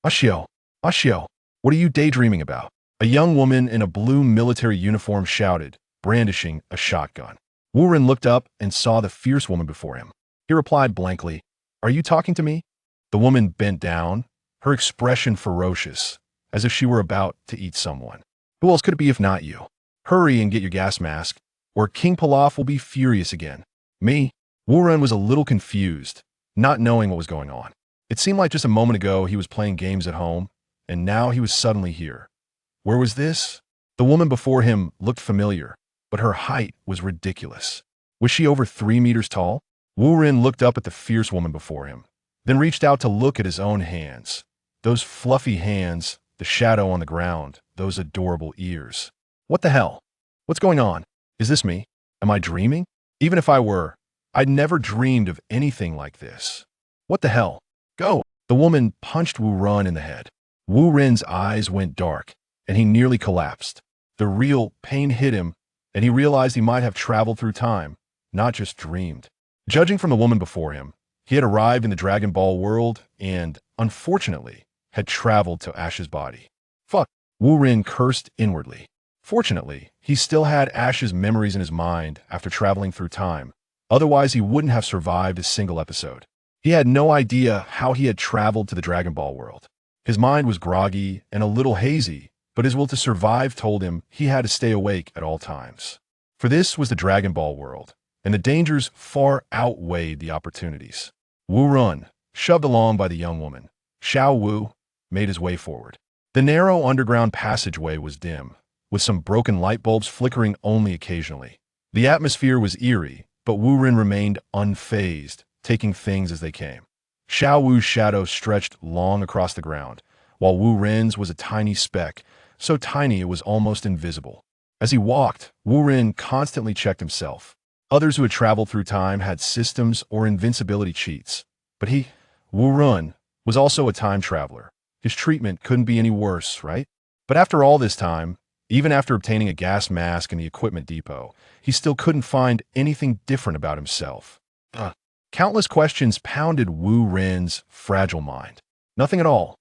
Ashio, Ashio, what are you daydreaming about? A young woman in a blue military uniform shouted, brandishing a shotgun. Wu Ren looked up and saw the fierce woman before him. He replied blankly, "Are you talking to me?" The woman bent down, her expression ferocious, as if she were about to eat someone. "Who else could it be if not you? Hurry and get your gas mask, or King Pilaf will be furious again." "Me?" Wu Ren was a little confused, not knowing what was going on. It seemed like just a moment ago he was playing games at home, and now he was suddenly here. Where was this? The woman before him looked familiar, but her height was ridiculous. Was she over 3 meters tall? Wu Ren looked up at the fierce woman before him, then reached out to look at his own hands. Those fluffy hands, the shadow on the ground, those adorable ears. What the hell? What's going on? Is this me? Am I dreaming? Even if I were, I'd never dreamed of anything like this. What the hell? Go! The woman punched Wu Ren in the head. Wu Ren's eyes went dark, and he nearly collapsed. The real pain hit him, and he realized he might have traveled through time, not just dreamed. Judging from the woman before him, he had arrived in the Dragon Ball world and, unfortunately, had traveled to Ash's body. Fuck! Wu Ren cursed inwardly. Fortunately, he still had Ash's memories in his mind after traveling through time. Otherwise, he wouldn't have survived a single episode. He had no idea how he had traveled to the Dragon Ball world. His mind was groggy and a little hazy, but his will to survive told him he had to stay awake at all times. For this was the Dragon Ball world, and the dangers far outweighed the opportunities. Wu Ren, shoved along by the young woman, Xiao Wu, made his way forward. The narrow underground passageway was dim, with some broken light bulbs flickering only occasionally. The atmosphere was eerie, but Wu Ren remained unfazed, taking things as they came. Xiao Wu's shadow stretched long across the ground, while Wu Ren's was a tiny speck, so tiny it was almost invisible. As he walked, Wu Ren constantly checked himself. Others who had traveled through time had systems or invincibility cheats, but he, Wu Ren, was also a time traveler. His treatment couldn't be any worse, right? But after all this time, even after obtaining a gas mask in the equipment depot, he still couldn't find anything different about himself. Countless questions pounded Wu Ren's fragile mind. Nothing at all.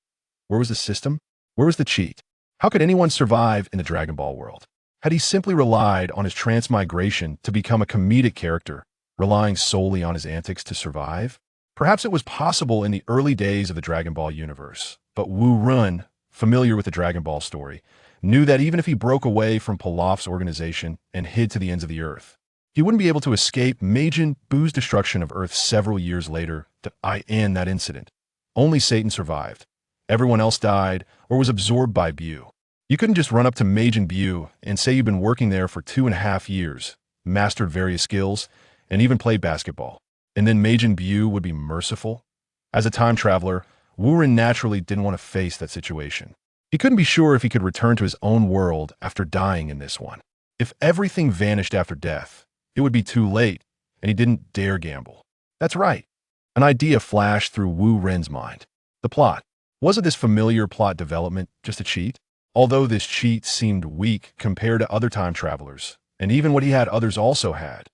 Where was the system? Where was the cheat? How could anyone survive in the Dragon Ball world? Had he simply relied on his transmigration to become a comedic character, relying solely on his antics to survive? Perhaps it was possible in the early days of the Dragon Ball universe, but Wu Ren, familiar with the Dragon Ball story, knew that even if he broke away from Pilaf's organization and hid to the ends of the earth, he wouldn't be able to escape Majin Buu's destruction of Earth several years later to end that incident. Only Satan survived. Everyone else died or was absorbed by Buu. You couldn't just run up to Majin Buu and say you've been working there for 2.5 years, mastered various skills, and even played basketball, and then Majin Buu would be merciful. As a time traveler, Wu Ren naturally didn't want to face that situation. He couldn't be sure if he could return to his own world after dying in this one. If everything vanished after death, it would be too late, and he didn't dare gamble. That's right. An idea flashed through Wu Ren's mind. The plot. Wasn't this familiar plot development just a cheat? Although this cheat seemed weak compared to other time travelers, and even what he had others also had.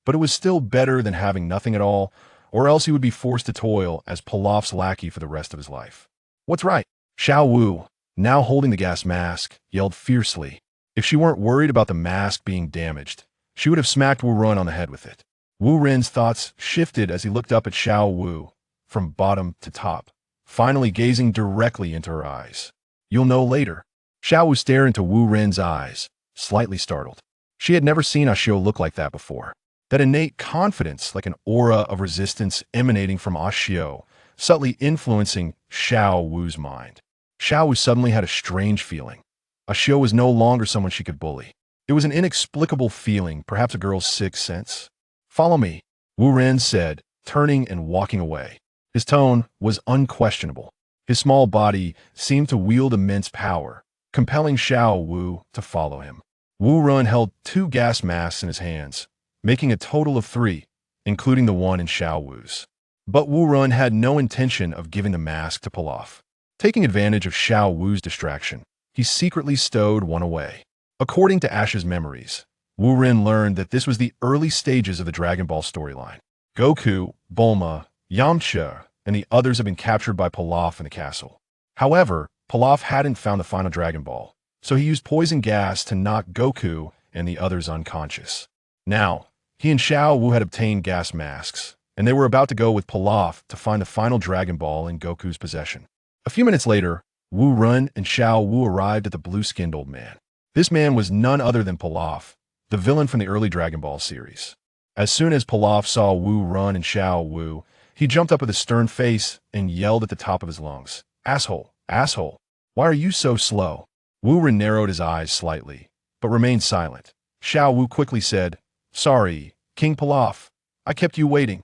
But it was still better than having nothing at all, or else he would be forced to toil as Pilaf's lackey for the rest of his life. What's right? Xiao Wu, now holding the gas mask, yelled fiercely. If she weren't worried about the mask being damaged, she would have smacked Wu Ren on the head with it. Wu Ren's thoughts shifted as he looked up at Xiao Wu, from bottom to top, finally gazing directly into her eyes. You'll know later. Xiao Wu stared into Wu Ren's eyes, slightly startled. She had never seen Ashio look like that before. That innate confidence, like an aura of resistance emanating from Ashio, subtly influencing Xiao Wu's mind. Xiao Wu suddenly had a strange feeling. Ashio was no longer someone she could bully. It was an inexplicable feeling, perhaps a girl's sixth sense. Follow me, Wu Ren said, turning and walking away. His tone was unquestionable. His small body seemed to wield immense power, compelling Xiao Wu to follow him. Wu Ren held 2 gas masks in his hands, making a total of 3, including the one in Xiao Wu's. But Wu Ren had no intention of giving the mask to Pilaf. Taking advantage of Xiao Wu's distraction, he secretly stowed one away. According to Ash's memories, Wu Ren learned that this was the early stages of the Dragon Ball storyline. Goku, Bulma, Yamcha, and the others had been captured by Pilaf in the castle. However, Pilaf hadn't found the final Dragon Ball, so he used poison gas to knock Goku and the others unconscious. Now, he and Xiao Wu had obtained gas masks, and they were about to go with Pilaf to find the final Dragon Ball in Goku's possession. A few minutes later, Wu Run and Xiao Wu arrived at the blue-skinned old man. This man was none other than Pilaf, the villain from the early Dragon Ball series. As soon as Pilaf saw Wu Run and Xiao Wu, he jumped up with a stern face and yelled at the top of his lungs, "Asshole! Asshole! Why are you so slow?" Wu Ren narrowed his eyes slightly, but remained silent. Xiao Wu quickly said, "Sorry, King Pilaf. I kept you waiting."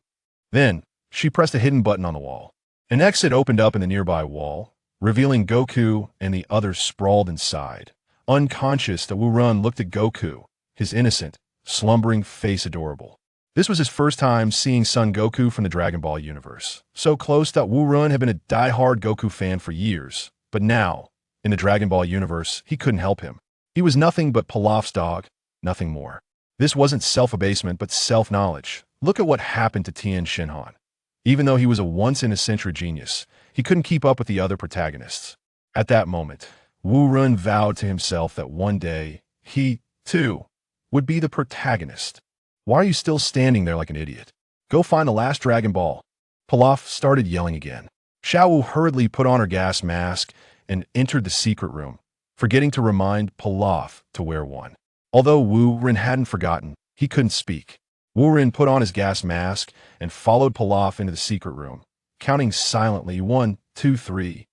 Then, she pressed a hidden button on the wall. An exit opened up in the nearby wall, revealing Goku and the others sprawled inside. Unconscious, the Wu Run looked at Goku, his innocent, slumbering face adorable. This was his first time seeing Son Goku from the Dragon Ball universe. So close that Wu Run had been a die-hard Goku fan for years. But now, in the Dragon Ball universe, he couldn't help him. He was nothing but Pilaf's dog, nothing more. This wasn't self-abasement, but self-knowledge. Look at what happened to Tien Shinhan. Even though he was a once-in-a-century genius, he couldn't keep up with the other protagonists. At that moment, Wu Run vowed to himself that one day, he, too, would be the protagonist. Why are you still standing there like an idiot? Go find the last Dragon Ball. Pilaf started yelling again. Xiao Wu hurriedly put on her gas mask and entered the secret room, forgetting to remind Pilaf to wear one. Although Wu Ren hadn't forgotten, he couldn't speak. Wu Ren put on his gas mask and followed Pilaf into the secret room, counting silently 1, 2, 3.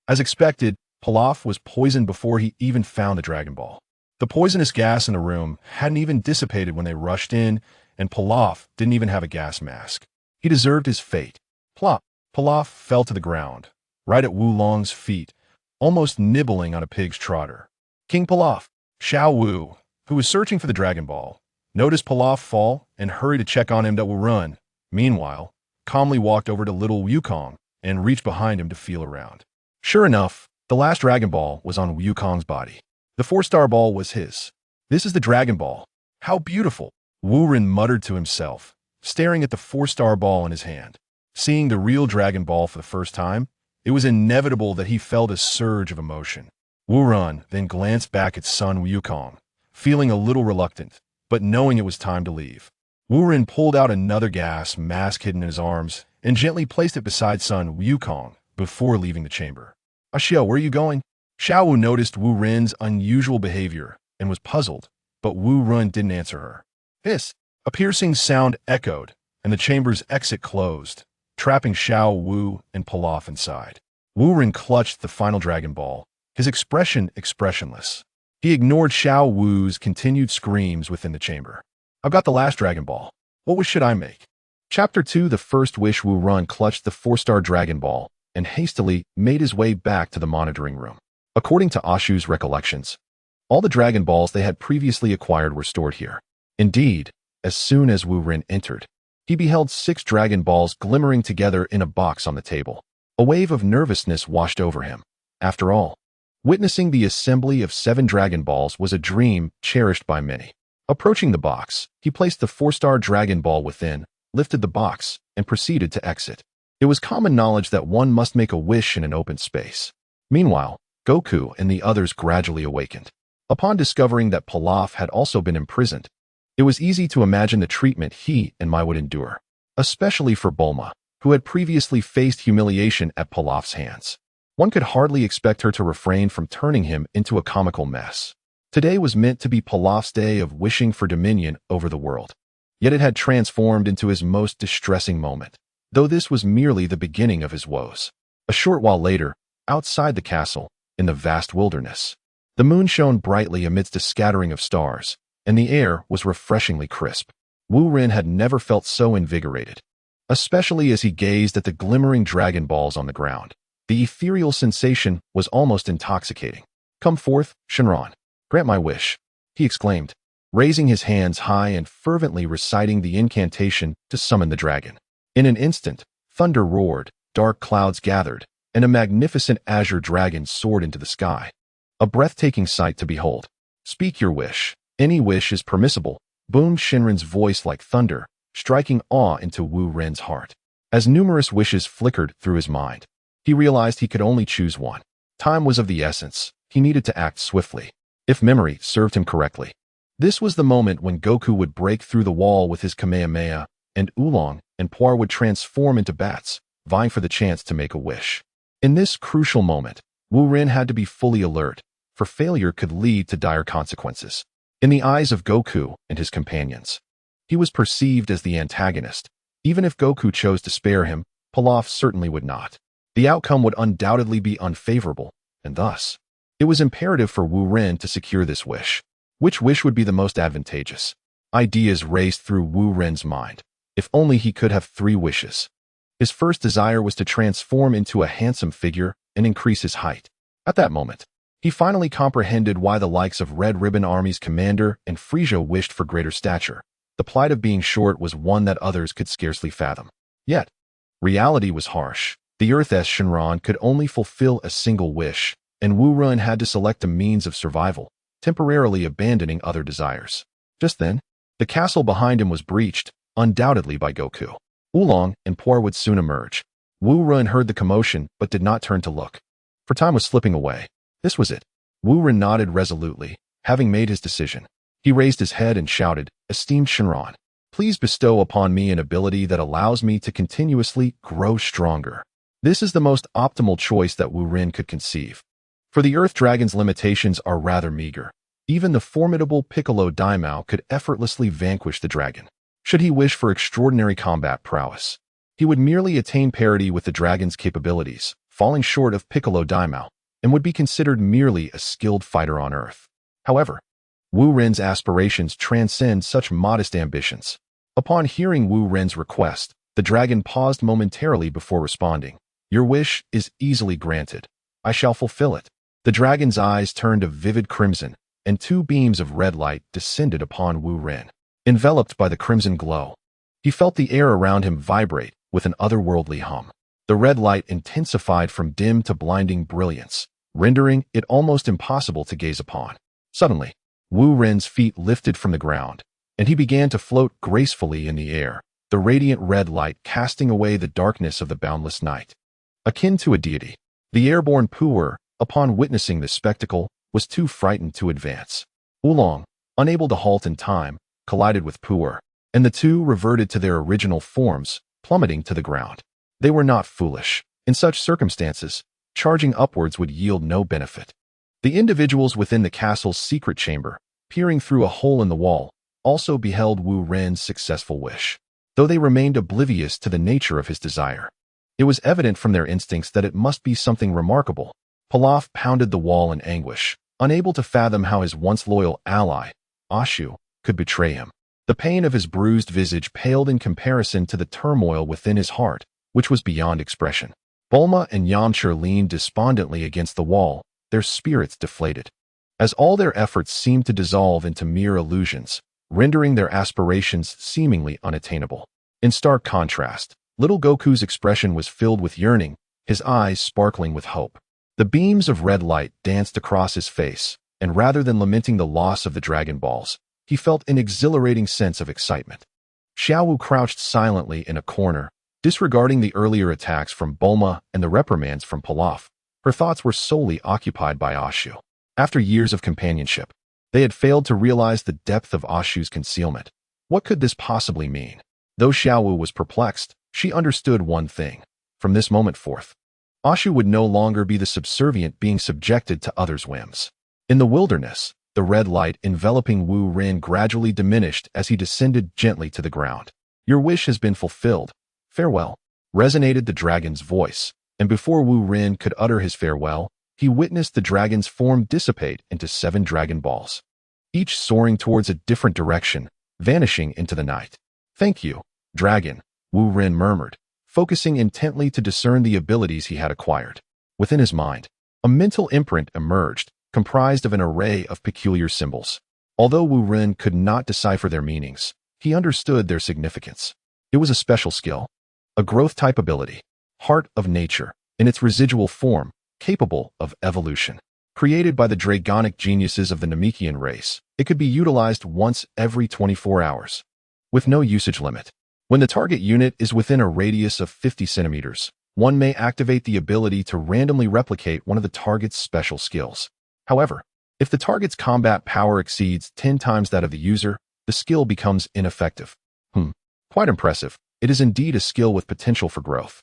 As expected, Pilaf was poisoned before he even found the Dragon Ball. The poisonous gas in the room hadn't even dissipated when they rushed in, and Pilaf didn't even have a gas mask. He deserved his fate. Plop! Pilaf fell to the ground, right at Wu Long's feet, almost nibbling on a pig's trotter. King Pilaf, Xiao Wu, who was searching for the Dragon Ball, noticed Pilaf fall and hurried to check on him that will run. Meanwhile, calmly walked over to little Wukong and reached behind him to feel around. Sure enough, the last Dragon Ball was on Wukong's body. The 4-star ball was his. This is the Dragon Ball. How beautiful! Wu Ren muttered to himself, staring at the 4-star ball in his hand. Seeing the real Dragon Ball for the first time, it was inevitable that he felt a surge of emotion. Wu Ren then glanced back at son Wukong, feeling a little reluctant, but knowing it was time to leave. Wu Ren pulled out another gas mask hidden in his arms and gently placed it beside son Wukong before leaving the chamber. "Xiao, where are you going?" Xiao Wu noticed Wu Ren's unusual behavior and was puzzled, but Wu Ren didn't answer her. Hiss! A piercing sound echoed, and the chamber's exit closed, trapping Xiao Wu and Pilaf inside. Wu Ren clutched the final Dragon Ball, his expression expressionless. He ignored Xiao Wu's continued screams within the chamber. "I've got the last Dragon Ball. What wish should I make?" Chapter 2 The First Wish. Wu Ren clutched the 4-star Dragon Ball and hastily made his way back to the monitoring room. According to Ashu's recollections, all the Dragon Balls they had previously acquired were stored here. Indeed, as soon as Wu Ren entered, he beheld 6 Dragon Balls glimmering together in a box on the table. A wave of nervousness washed over him. After all, witnessing the assembly of 7 Dragon Balls was a dream cherished by many. Approaching the box, he placed the 4-star Dragon Ball within, lifted the box, and proceeded to exit. It was common knowledge that one must make a wish in an open space. Meanwhile, Goku and the others gradually awakened. Upon discovering that Pilaf had also been imprisoned, it was easy to imagine the treatment he and Mai would endure, especially for Bulma, who had previously faced humiliation at Pilaf's hands. One could hardly expect her to refrain from turning him into a comical mess. Today was meant to be Pilaf's day of wishing for dominion over the world, yet it had transformed into his most distressing moment, though this was merely the beginning of his woes. A short while later, outside the castle, in the vast wilderness, the moon shone brightly amidst a scattering of stars, and the air was refreshingly crisp. Wu Ren had never felt so invigorated, especially as he gazed at the glimmering Dragon Balls on the ground. The ethereal sensation was almost intoxicating. "Come forth, Shenron. Grant my wish," he exclaimed, raising his hands high and fervently reciting the incantation to summon the dragon. In an instant, thunder roared, dark clouds gathered, and a magnificent azure dragon soared into the sky. A breathtaking sight to behold. "Speak your wish. Any wish is permissible," boomed Shenron's voice like thunder, striking awe into Wu Ren's heart. As numerous wishes flickered through his mind, He realized he could only choose one. Time was of the essence. He needed to act swiftly, if memory served him correctly. This was the moment when Goku would break through the wall with his Kamehameha, and Oolong and Puar would transform into bats, vying for the chance to make a wish. In this crucial moment, Wu Ren had to be fully alert, for failure could lead to dire consequences. In the eyes of Goku and his companions, he was perceived as the antagonist. Even if Goku chose to spare him, Pilaf certainly would not. The outcome would undoubtedly be unfavorable, and thus, it was imperative for Wu Ren to secure this wish. Which wish would be the most advantageous? Ideas raced through Wu Ren's mind. If only he could have 3 wishes. His first desire was to transform into a handsome figure and increase his height. At that moment, he finally comprehended why the likes of Red Ribbon Army's commander and Frieza wished for greater stature. The plight of being short was one that others could scarcely fathom. Yet, reality was harsh. The Earth's Shenron could only fulfill a single wish, and Wu Ren had to select a means of survival, temporarily abandoning other desires. Just then, the castle behind him was breached, undoubtedly by Goku. Oolong and Puar would soon emerge. Wu Ren heard the commotion but did not turn to look, for time was slipping away. This was it. Wu Ren nodded resolutely, having made his decision. He raised his head and shouted, "Esteemed Shenron, please bestow upon me an ability that allows me to continuously grow stronger." This is the most optimal choice that Wu Ren could conceive. For the Earth Dragon's limitations are rather meager. Even the formidable Piccolo Daimao could effortlessly vanquish the dragon. Should he wish for extraordinary combat prowess, he would merely attain parity with the dragon's capabilities, falling short of Piccolo Daimao, and would be considered merely a skilled fighter on Earth. However, Wu Ren's aspirations transcend such modest ambitions. Upon hearing Wu Ren's request, the dragon paused momentarily before responding. "Your wish is easily granted. I shall fulfill it." The dragon's eyes turned a vivid crimson, and 2 beams of red light descended upon Wu Ren. Enveloped by the crimson glow, he felt the air around him vibrate with an otherworldly hum. The red light intensified from dim to blinding brilliance, rendering it almost impossible to gaze upon. Suddenly, Wu Ren's feet lifted from the ground, and he began to float gracefully in the air, the radiant red light casting away the darkness of the boundless night. Akin to a deity, the airborne Puar, upon witnessing this spectacle, was too frightened to advance. Oolong, unable to halt in time, collided with Puar, and the 2 reverted to their original forms, plummeting to the ground. They were not foolish. In such circumstances, charging upwards would yield no benefit. The individuals within the castle's secret chamber, peering through a hole in the wall, also beheld Wu Ren's successful wish, though they remained oblivious to the nature of his desire. It was evident from their instincts that it must be something remarkable. Pilaf pounded the wall in anguish, unable to fathom how his once loyal ally, Ashu, could betray him. The pain of his bruised visage paled in comparison to the turmoil within his heart, which was beyond expression. Bulma and Yamcha leaned despondently against the wall, their spirits deflated, as all their efforts seemed to dissolve into mere illusions, rendering their aspirations seemingly unattainable. In stark contrast, little Goku's expression was filled with yearning, his eyes sparkling with hope. The beams of red light danced across his face, and rather than lamenting the loss of the Dragon Balls, he felt an exhilarating sense of excitement. Xiaowu crouched silently in a corner, disregarding the earlier attacks from Bulma and the reprimands from Pilaf. Her thoughts were solely occupied by Ashu. After years of companionship, they had failed to realize the depth of Ashu's concealment. What could this possibly mean? Though Xiaowu was perplexed, she understood one thing. From this moment forth, Ashu would no longer be the subservient being subjected to others' whims. In the wilderness, the red light enveloping Wu Ren gradually diminished as he descended gently to the ground. "Your wish has been fulfilled. Farewell," resonated the dragon's voice, and before Wu Ren could utter his farewell, he witnessed the dragon's form dissipate into 7 Dragon Balls, each soaring towards a different direction, vanishing into the night. "Thank you, dragon," Wu Ren murmured, focusing intently to discern the abilities he had acquired. Within his mind, a mental imprint emerged, comprised of an array of peculiar symbols. Although Wu Ren could not decipher their meanings, he understood their significance. It was a special skill, a growth-type ability, Heart of Nature, in its residual form, capable of evolution. Created by the dragonic geniuses of the Namekian race, it could be utilized once every 24 hours, with no usage limit. When the target unit is within a radius of 50 centimeters, One may activate the ability to randomly replicate one of the target's special skills. However, if the target's combat power exceeds 10 times that of the user, the skill becomes ineffective. Quite impressive. It is indeed a skill with potential for growth.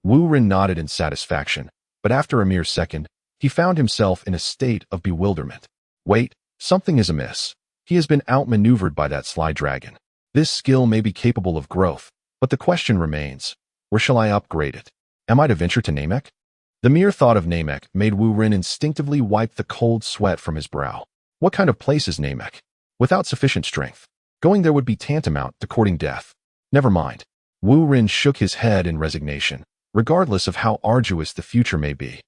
Wu Ren nodded in satisfaction, but after a mere second, he found himself in a state of bewilderment. Wait, something is amiss. He has been outmaneuvered by that sly dragon. This skill may be capable of growth, but the question remains, where shall I upgrade it? Am I to venture to Namek? The mere thought of Namek made Wu Ren instinctively wipe the cold sweat from his brow. What kind of place is Namek? Without sufficient strength, going there would be tantamount to courting death. Never mind. Wu Ren shook his head in resignation, regardless of how arduous the future may be.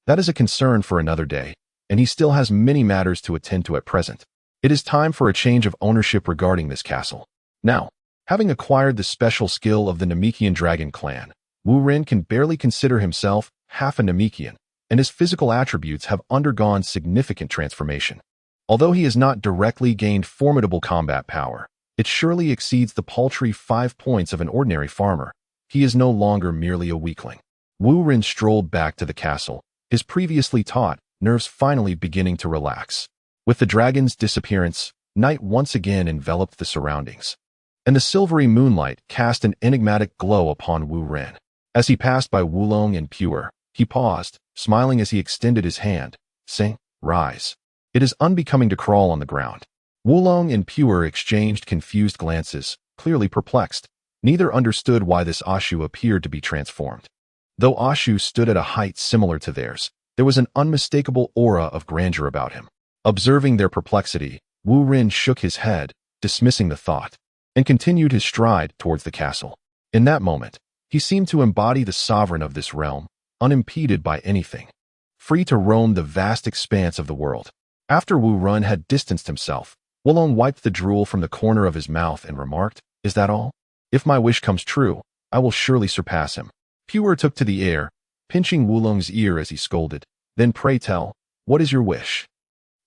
That is a concern for another day, and he still has many matters to attend to at present. It is time for a change of ownership regarding this castle. Now, having acquired the special skill of the Namekian Dragon Clan, Wu Ren can barely consider himself half a Namekian, and his physical attributes have undergone significant transformation. Although he has not directly gained formidable combat power, it surely exceeds the paltry 5 points of an ordinary farmer. He is no longer merely a weakling. Wu Ren strolled back to the castle, his previously taut nerves finally beginning to relax. With the dragon's disappearance, night once again enveloped the surroundings, and the silvery moonlight cast an enigmatic glow upon Wu Ren. As he passed by Wulong and Pure, he paused, smiling as he extended his hand, saying, "Rise. It is unbecoming to crawl on the ground." Wulong and Pure exchanged confused glances, clearly perplexed. Neither understood why this Ashu appeared to be transformed. Though Ashu stood at a height similar to theirs, there was an unmistakable aura of grandeur about him. Observing their perplexity, Wu Ren shook his head, dismissing the thought, and continued his stride towards the castle. In that moment, he seemed to embody the sovereign of this realm, unimpeded by anything, free to roam the vast expanse of the world. After Wu Ren had distanced himself, Wulong wiped the drool from the corner of his mouth and remarked, "Is that all? If my wish comes true, I will surely surpass him." Pure took to the air, pinching Wulong's ear as he scolded. "Then pray tell, what is your wish?"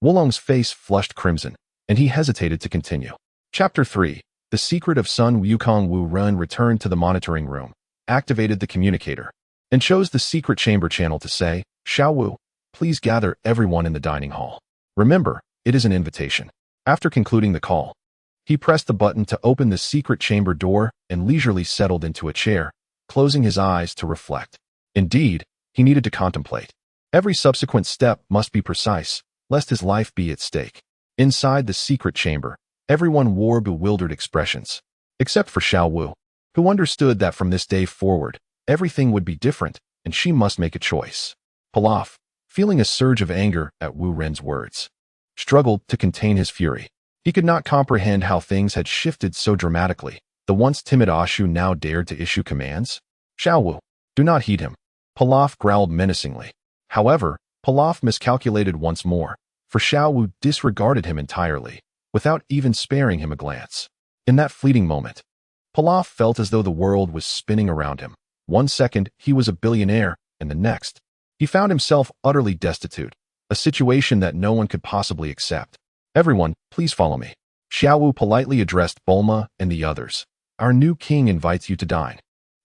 Wulong's face flushed crimson, and he hesitated to continue. Chapter 3. The Secret of Sun Wukong. Wu Ren returned to the monitoring room, activated the communicator, and chose the secret chamber channel to say, "Xiao Wu, please gather everyone in the dining hall. Remember, it is an invitation." After concluding the call, he pressed the button to open the secret chamber door and leisurely settled into a chair, closing his eyes to reflect. Indeed, he needed to contemplate. Every subsequent step must be precise, lest his life be at stake. Inside the secret chamber, everyone wore bewildered expressions, except for Xiao Wu, who understood that from this day forward, everything would be different, and she must make a choice. Pilaf, feeling a surge of anger at Wu Ren's words, struggled to contain his fury. He could not comprehend how things had shifted so dramatically. The once timid Ashu now dared to issue commands. "Xiao Wu, do not heed him," Pilaf growled menacingly. However, Pilaf miscalculated once more, for Xiao Wu disregarded him entirely, without even sparing him a glance. In that fleeting moment, Pilaf felt as though the world was spinning around him. One second, he was a billionaire, and the next, he found himself utterly destitute, a situation that no one could possibly accept. "Everyone, please follow me." Xiao Wu politely addressed Bulma and the others. "Our new king invites you to dine."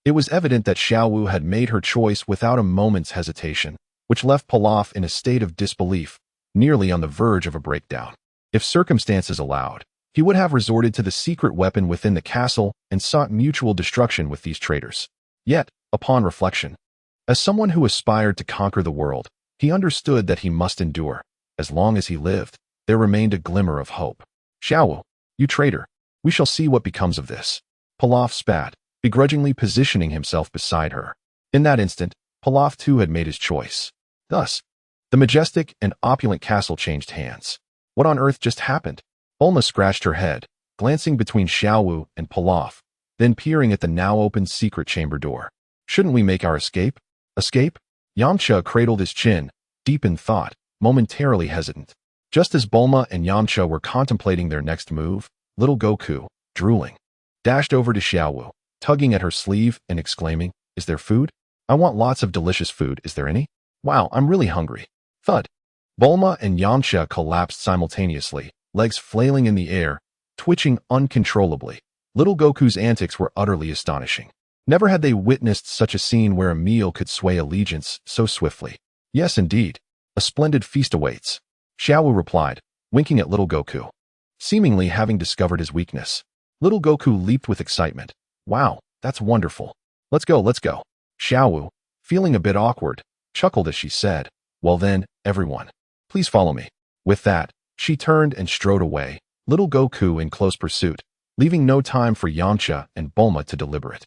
It was evident that Xiao Wu had made her choice without a moment's hesitation, which left Pilaf in a state of disbelief, nearly on the verge of a breakdown. If circumstances allowed, he would have resorted to the secret weapon within the castle and sought mutual destruction with these traitors. Yet, upon reflection, as someone who aspired to conquer the world, he understood that he must endure. As long as he lived, there remained a glimmer of hope. "Xiao Wu, you traitor, we shall see what becomes of this." Pilaf spat, begrudgingly positioning himself beside her. In that instant, Pilaf too had made his choice. Thus, the majestic and opulent castle changed hands. What on earth just happened? Bulma scratched her head, glancing between Xiao Wu and Pilaf, then peering at the now open secret chamber door. "Shouldn't we make our escape?" "Escape?" Yamcha cradled his chin, deep in thought, momentarily hesitant. Just as Bulma and Yamcha were contemplating their next move, little Goku, drooling, dashed over to Xiao Wu, tugging at her sleeve and exclaiming, "Is there food? I want lots of delicious food. Is there any? Wow, I'm really hungry." Thud. Bulma and Yamcha collapsed simultaneously, legs flailing in the air, twitching uncontrollably. Little Goku's antics were utterly astonishing. Never had they witnessed such a scene where a meal could sway allegiance so swiftly. Yes, indeed. A splendid feast awaits, Xiaowu replied, winking at little Goku. Seemingly having discovered his weakness, little Goku leaped with excitement. Wow, that's wonderful. Let's go, let's go. Xiaowu, feeling a bit awkward, chuckled as she said, well then, everyone, please follow me. With that, she turned and strode away, little Goku in close pursuit, leaving no time for Yamcha and Bulma to deliberate.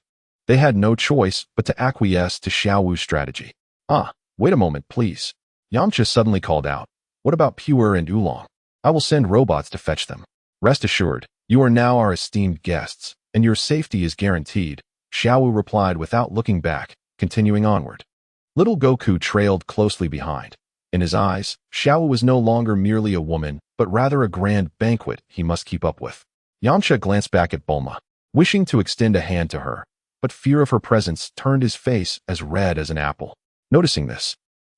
They had no choice but to acquiesce to Xiaowu's strategy. Ah, wait a moment, please. Yamcha suddenly called out. What about Puer and Oolong? I will send robots to fetch them. Rest assured, you are now our esteemed guests, and your safety is guaranteed, Xiaowu replied without looking back, continuing onward. Little Goku trailed closely behind. In his eyes, Xiaowu was no longer merely a woman, but rather a grand banquet he must keep up with. Yamcha glanced back at Bulma, wishing to extend a hand to her, but fear of her presence turned his face as red as an apple. Noticing this,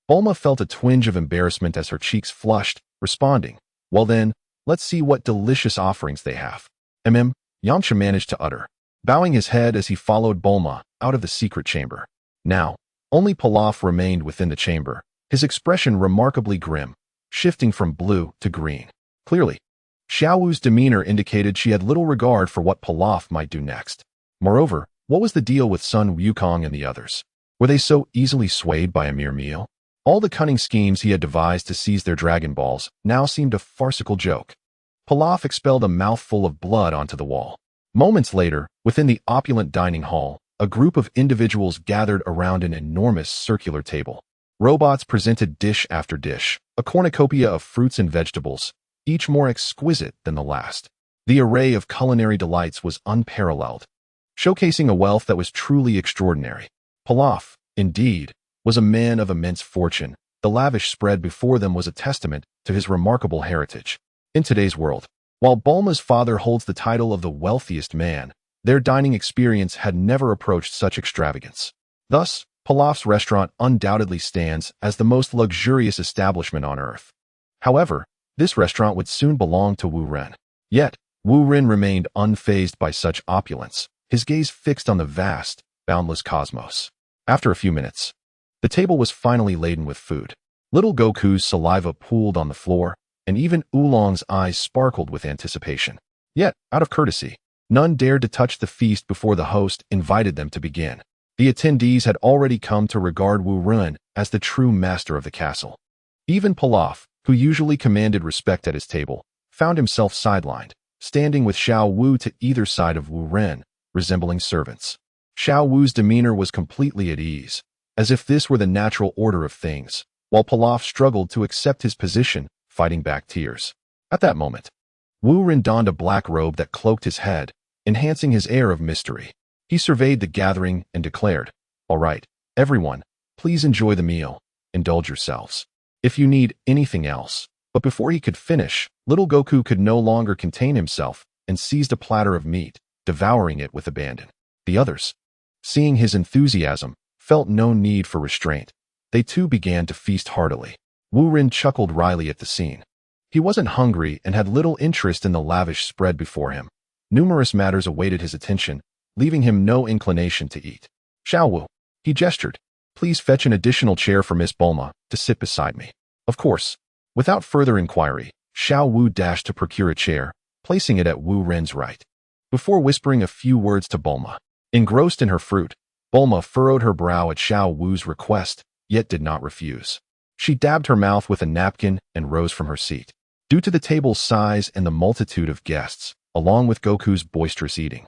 Bulma felt a twinge of embarrassment as her cheeks flushed, responding, well then, let's see what delicious offerings they have. Yamcha managed to utter, bowing his head as he followed Bulma out of the secret chamber. Now, only Pilaf remained within the chamber, his expression remarkably grim, shifting from blue to green. Clearly, Xiaowu's demeanor indicated she had little regard for what Pilaf might do next. Moreover, what was the deal with Sun Wukong and the others? Were they so easily swayed by a mere meal? All the cunning schemes he had devised to seize their Dragon Balls now seemed a farcical joke. Pilaf expelled a mouthful of blood onto the wall. Moments later, within the opulent dining hall, a group of individuals gathered around an enormous circular table. Robots presented dish after dish, a cornucopia of fruits and vegetables, each more exquisite than the last. The array of culinary delights was unparalleled, showcasing a wealth that was truly extraordinary. Pilaf, indeed, was a man of immense fortune. The lavish spread before them was a testament to his remarkable heritage. In today's world, while Bulma's father holds the title of the wealthiest man, their dining experience had never approached such extravagance. Thus, Pilaf's restaurant undoubtedly stands as the most luxurious establishment on earth. However, this restaurant would soon belong to Wu Ren. Yet, Wu Ren remained unfazed by such opulence, his gaze fixed on the vast, boundless cosmos. After a few minutes, the table was finally laden with food. Little Goku's saliva pooled on the floor, and even Oolong's eyes sparkled with anticipation. Yet, out of courtesy, none dared to touch the feast before the host invited them to begin. The attendees had already come to regard Wu Ren as the true master of the castle. Even Pilaf, who usually commanded respect at his table, found himself sidelined, standing with Xiao Wu to either side of Wu Ren, resembling servants. Xiao Wu's demeanor was completely at ease, as if this were the natural order of things, while Pilaf struggled to accept his position, fighting back tears. At that moment, Wu Ren donned a black robe that cloaked his head, enhancing his air of mystery. He surveyed the gathering and declared, all right, everyone, please enjoy the meal, indulge yourselves. If you need anything else. But before he could finish, little Goku could no longer contain himself and seized a platter of meat, devouring it with abandon. The others, seeing his enthusiasm, felt no need for restraint. They too began to feast heartily. Wu Ren chuckled wryly at the scene. He wasn't hungry and had little interest in the lavish spread before him. Numerous matters awaited his attention, leaving him no inclination to eat. Xiaowu, he gestured, please fetch an additional chair for Miss Bulma to sit beside me. Of course. Without further inquiry, Xiao Wu dashed to procure a chair, placing it at Wu Ren's right. Before whispering a few words to Bulma, engrossed in her fruit, Bulma furrowed her brow at Xiao Wu's request, yet did not refuse. She dabbed her mouth with a napkin and rose from her seat. Due to the table's size and the multitude of guests, along with Goku's boisterous eating,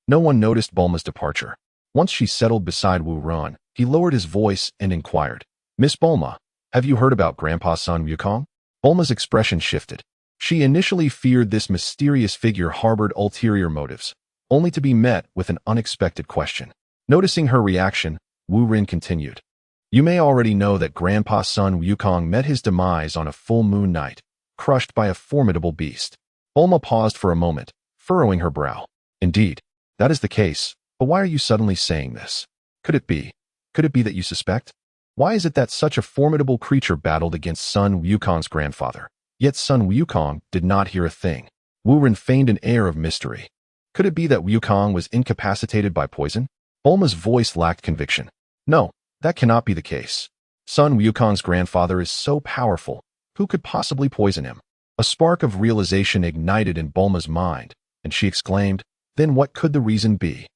no one noticed Bulma's departure. Once she settled beside Wu Ren, he lowered his voice and inquired, Miss Bulma, have you heard about Grandpa's son Wukong? Bulma's expression shifted. She initially feared this mysterious figure harbored ulterior motives, only to be met with an unexpected question. Noticing her reaction, Wu Ren continued, you may already know that Grandpa's son Wukong met his demise on a full moon night, crushed by a formidable beast. Bulma paused for a moment, furrowing her brow. Indeed, that is the case, but why are you suddenly saying this? Could it be that you suspect? Why is it that such a formidable creature battled against Sun Wukong's grandfather, yet Sun Wukong did not hear a thing? Wu Ren feigned an air of mystery. Could it be that Wukong was incapacitated by poison? Bulma's voice lacked conviction. No, that cannot be the case. Sun Wukong's grandfather is so powerful. Who could possibly poison him? A spark of realization ignited in Bulma's mind, and she exclaimed, then what could the reason be?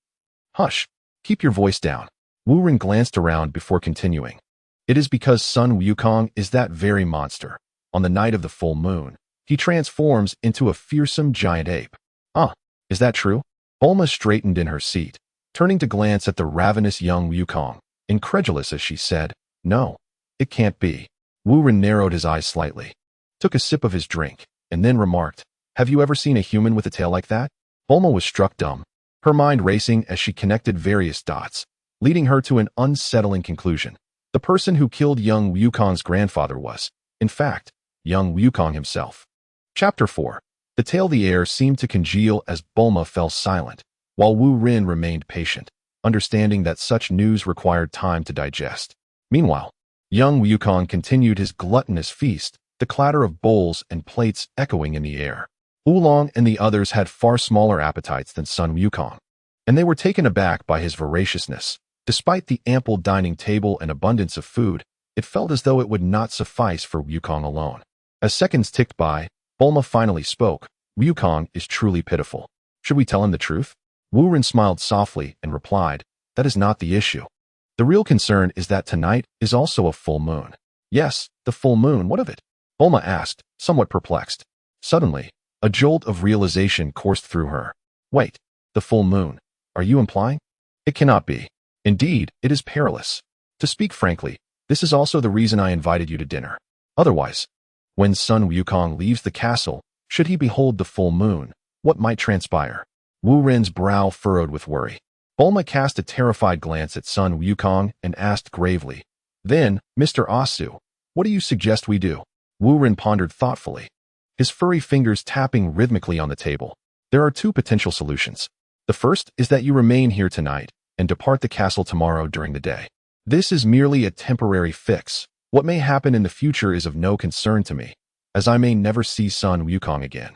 Hush. Keep your voice down. Wu Ren glanced around before continuing. It is because Sun Wukong is that very monster. On the night of the full moon, he transforms into a fearsome giant ape. Ah, is that true? Bulma straightened in her seat, turning to glance at the ravenous young Wukong, incredulous as she said, no, it can't be. Wu Ren narrowed his eyes slightly, took a sip of his drink, and then remarked, have you ever seen a human with a tail like that? Bulma was struck dumb, her mind racing as she connected various dots, leading her to an unsettling conclusion. The person who killed young Wukong's grandfather was, in fact, young Wukong himself. Chapter 4. The tail. The air seemed to congeal as Bulma fell silent, while Wu Ren remained patient, understanding that such news required time to digest. Meanwhile, young Wukong continued his gluttonous feast, the clatter of bowls and plates echoing in the air. Oolong and the others had far smaller appetites than Sun Wukong, and they were taken aback by his voraciousness. Despite the ample dining table and abundance of food, it felt as though it would not suffice for Wukong alone. As seconds ticked by, Bulma finally spoke. Wukong is truly pitiful. Should we tell him the truth? Wu Ren smiled softly and replied, that is not the issue. The real concern is that tonight is also a full moon. Yes, the full moon, what of it? Bulma asked, somewhat perplexed. Suddenly, a jolt of realization coursed through her. Wait, the full moon, are you implying? It cannot be. Indeed, it is perilous. To speak frankly, this is also the reason I invited you to dinner. Otherwise, when Sun Wukong leaves the castle, should he behold the full moon, what might transpire? Wu Ren's brow furrowed with worry. Bulma cast a terrified glance at Sun Wukong and asked gravely, then, Mr. Asu, what do you suggest we do? Wu Ren pondered thoughtfully, his furry fingers tapping rhythmically on the table. There are two potential solutions. The first is that you remain here tonight and depart the castle tomorrow during the day. This is merely a temporary fix. What may happen in the future is of no concern to me, as I may never see Sun Wukong again.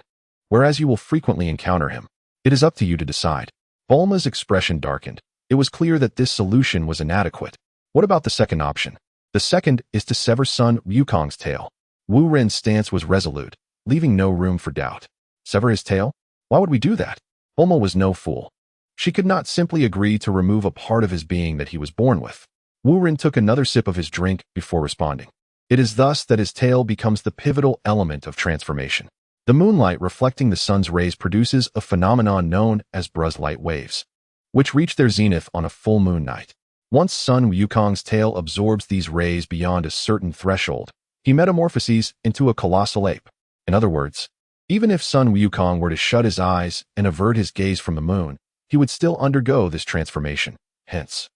Whereas you will frequently encounter him. It is up to you to decide. Bulma's expression darkened. It was clear that this solution was inadequate. What about the second option? The second is to sever Sun Wukong's tail. Wu Ren's stance was resolute, leaving no room for doubt. Sever his tail? Why would we do that? Bulma was no fool. She could not simply agree to remove a part of his being that he was born with. Wu Ren took another sip of his drink before responding. It is thus that his tail becomes the pivotal element of transformation. The moonlight reflecting the sun's rays produces a phenomenon known as bloodline waves, which reach their zenith on a full moon night. Once Sun Wukong's tail absorbs these rays beyond a certain threshold, he metamorphoses into a colossal ape. In other words, even if Sun Wukong were to shut his eyes and avert his gaze from the moon, he would still undergo this transformation. Hence,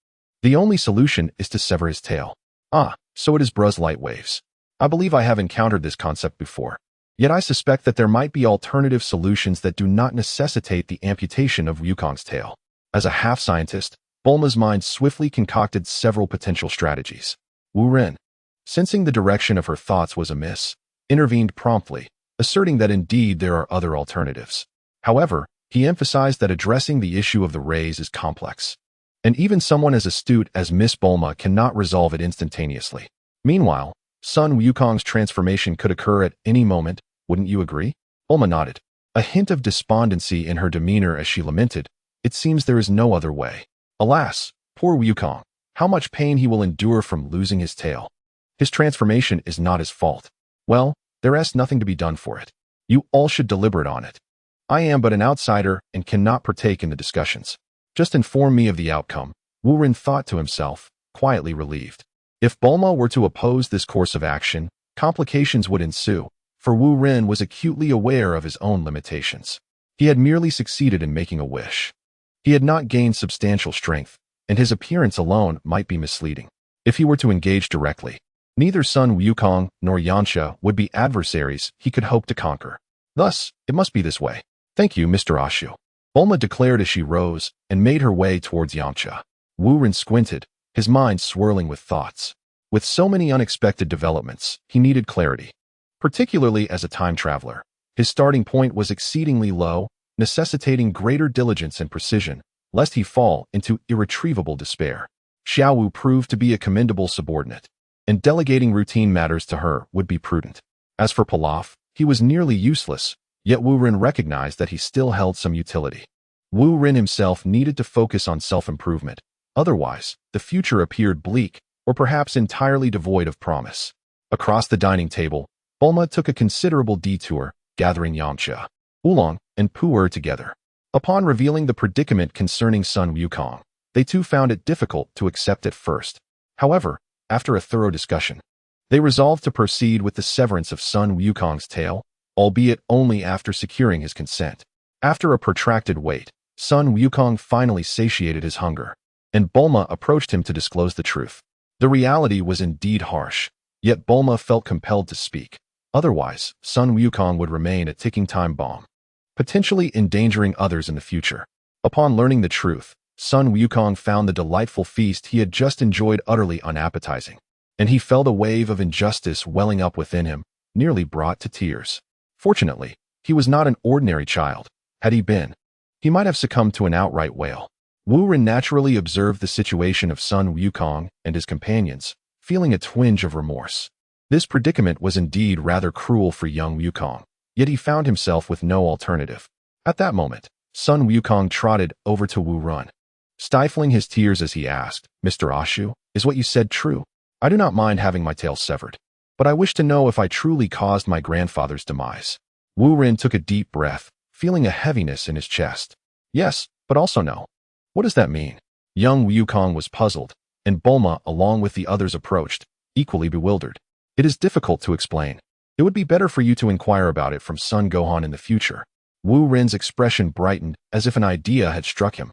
the only solution is to sever his tail. Ah, so it is bloodline waves. I believe I have encountered this concept before. Yet I suspect that there might be alternative solutions that do not necessitate the amputation of Wukong's tail. As a half-scientist, Bulma's mind swiftly concocted several potential strategies. Wu Ren, sensing the direction of her thoughts was amiss, intervened promptly, asserting that indeed there are other alternatives. However, he emphasized that addressing the issue of the rays is complex, and even someone as astute as Miss Bulma cannot resolve it instantaneously. Meanwhile, Sun Wukong's transformation could occur at any moment, wouldn't you agree? Bulma nodded, a hint of despondency in her demeanor as she lamented, it seems there is no other way. Alas, poor Wukong, how much pain he will endure from losing his tail. His transformation is not his fault. Well, there is nothing to be done for it. You all should deliberate on it. I am but an outsider and cannot partake in the discussions. Just inform me of the outcome. Wu Ren thought to himself, quietly relieved. If Bulma were to oppose this course of action, complications would ensue, for Wu Ren was acutely aware of his own limitations. He had merely succeeded in making a wish. He had not gained substantial strength, and his appearance alone might be misleading. If he were to engage directly, neither Sun Wukong nor Yanxia would be adversaries he could hope to conquer. Thus, it must be this way. Thank you, Mr. Ashu. Bulma declared as she rose and made her way towards Yanxia. Wu Ren squinted, his mind swirling with thoughts. With so many unexpected developments, he needed clarity. Particularly as a time traveler, his starting point was exceedingly low, necessitating greater diligence and precision, lest he fall into irretrievable despair. Xiao Wu proved to be a commendable subordinate, and delegating routine matters to her would be prudent. As for Pilaf, he was nearly useless, yet Wu Ren recognized that he still held some utility. Wu Ren himself needed to focus on self-improvement. Otherwise, the future appeared bleak, or perhaps entirely devoid of promise. Across the dining table, Bulma took a considerable detour, gathering Yamcha, Oolong, and Pu'er together. Upon revealing the predicament concerning Sun Wukong, they too found it difficult to accept at first. However, after a thorough discussion, they resolved to proceed with the severance of Sun Wukong's tail, albeit only after securing his consent. After a protracted wait, Sun Wukong finally satiated his hunger, and Bulma approached him to disclose the truth. The reality was indeed harsh, yet Bulma felt compelled to speak. Otherwise, Sun Wukong would remain a ticking time bomb, potentially endangering others in the future. Upon learning the truth, Sun Wukong found the delightful feast he had just enjoyed utterly unappetizing, and he felt a wave of injustice welling up within him, nearly brought to tears. Fortunately, he was not an ordinary child. Had he been, he might have succumbed to an outright wail. Wu Ren naturally observed the situation of Sun Wukong and his companions, feeling a twinge of remorse. This predicament was indeed rather cruel for young Wukong, yet he found himself with no alternative. At that moment, Sun Wukong trotted over to Wu Ren, stifling his tears as he asked, "Mr. Ashu, is what you said true? I do not mind having my tail severed, but I wish to know if I truly caused my grandfather's demise." Wu Ren took a deep breath, feeling a heaviness in his chest. "Yes, but also no." "What does that mean?" Young Wukong was puzzled, and Bulma, along with the others, approached, equally bewildered. "It is difficult to explain. It would be better for you to inquire about it from Son Gohan in the future." Wu Ren's expression brightened as if an idea had struck him.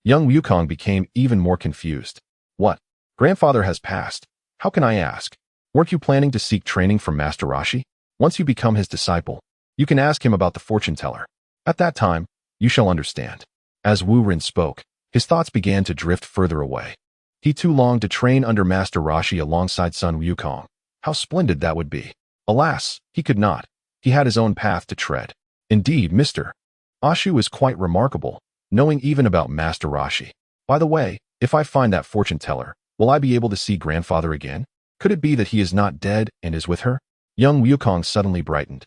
Young Wukong became even more confused. "What? Grandfather has passed. How can I ask? Weren't you planning to seek training from Master Roshi? Once you become his disciple, you can ask him about the fortune teller. At that time, you shall understand." As Wu Ren spoke, his thoughts began to drift further away. He too longed to train under Master Roshi alongside Sun Wukong. How splendid that would be. Alas, he could not. He had his own path to tread. Indeed, Mr. Ashu is quite remarkable, knowing even about Master Roshi. By the way, if I find that fortune teller, will I be able to see grandfather again? Could it be that he is not dead and is with her? Young Wukong suddenly brightened,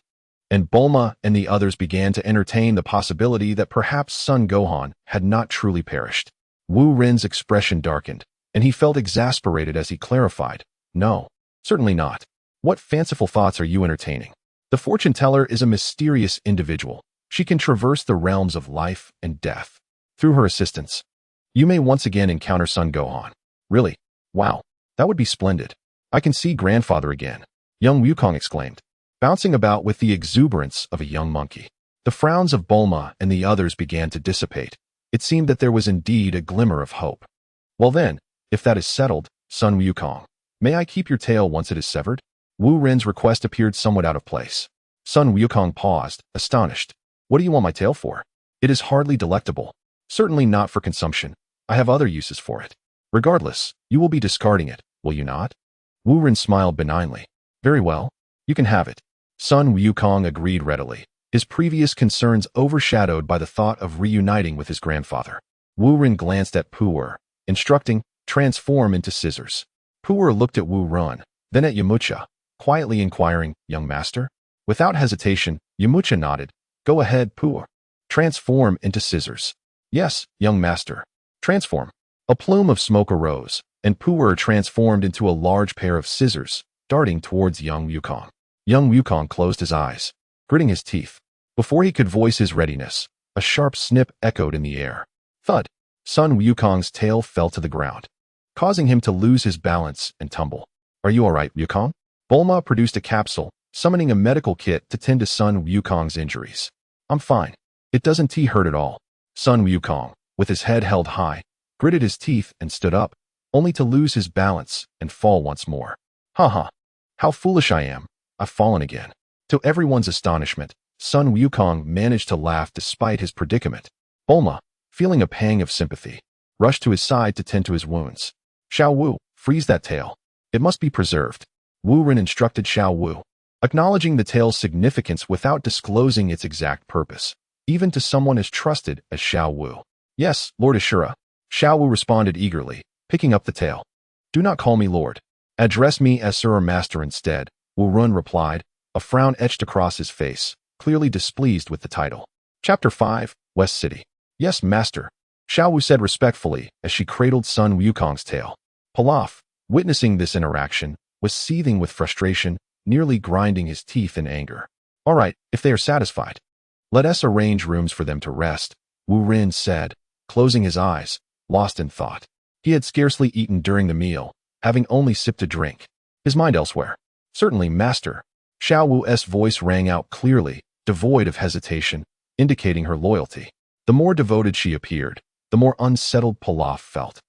and Bulma and the others began to entertain the possibility that perhaps Son Gohan had not truly perished. Wu Ren's expression darkened, and he felt exasperated as he clarified, "No, certainly not. What fanciful thoughts are you entertaining? The fortune teller is a mysterious individual. She can traverse the realms of life and death. Through her assistance, you may once again encounter Son Gohan." "Really? Wow, that would be splendid. I can see grandfather again," young Wukong exclaimed, bouncing about with the exuberance of a young monkey. The frowns of Bulma and the others began to dissipate. It seemed that there was indeed a glimmer of hope. "Well then, if that is settled, Sun Wukong, may I keep your tail once it is severed?" Wu Ren's request appeared somewhat out of place. Sun Wukong paused, astonished. "What do you want my tail for? It is hardly delectable. Certainly not for consumption. I have other uses for it. Regardless, you will be discarding it, will you not?" Wu Ren smiled benignly. "Very well, you can have it." Sun Wukong agreed readily, his previous concerns overshadowed by the thought of reuniting with his grandfather. Wu Ren glanced at Pu'er, instructing, "Transform into scissors." Pu'er looked at Wu Ren, then at Yamcha, quietly inquiring, "Young master?" Without hesitation, Yamcha nodded. "Go ahead, Pu'er. Transform into scissors." "Yes, young master. Transform." A plume of smoke arose, and Pu'er transformed into a large pair of scissors, darting towards young Wukong. Young Wukong closed his eyes, gritting his teeth. Before he could voice his readiness, a sharp snip echoed in the air. Thud! Sun Wukong's tail fell to the ground, causing him to lose his balance and tumble. "Are you all right, Wukong?" Bulma produced a capsule, summoning a medical kit to tend to Sun Wukong's injuries. "I'm fine. It doesn't hurt at all." Sun Wukong, with his head held high, gritted his teeth and stood up, only to lose his balance and fall once more. "Ha! How foolish I am. I've fallen again." To everyone's astonishment, Sun Wukong managed to laugh despite his predicament. Bulma, feeling a pang of sympathy, rushed to his side to tend to his wounds. "Xiao Wu, freeze that tail. It must be preserved." Wu Ren instructed Xiao Wu, acknowledging the tail's significance without disclosing its exact purpose, even to someone as trusted as Xiao Wu. Yes, Lord Ashura. Xiao Wu responded eagerly, picking up the tale. Do not call me Lord. Address me as Sir or Master instead, Wu Run replied, a frown etched across his face, clearly displeased with the title. Chapter 5, West City. Yes, Master, Xiao Wu said respectfully as she cradled Sun Wukong's tail. Pilaf, witnessing this interaction, was seething with frustration, nearly grinding his teeth in anger. All right, if they are satisfied, let us arrange rooms for them to rest, Wu Rin said, closing his eyes, lost in thought. He had scarcely eaten during the meal, having only sipped a drink, his mind elsewhere. Certainly, Master. Xiao Wu's voice rang out clearly, devoid of hesitation, indicating her loyalty. The more devoted she appeared, the more unsettled Pilaf felt,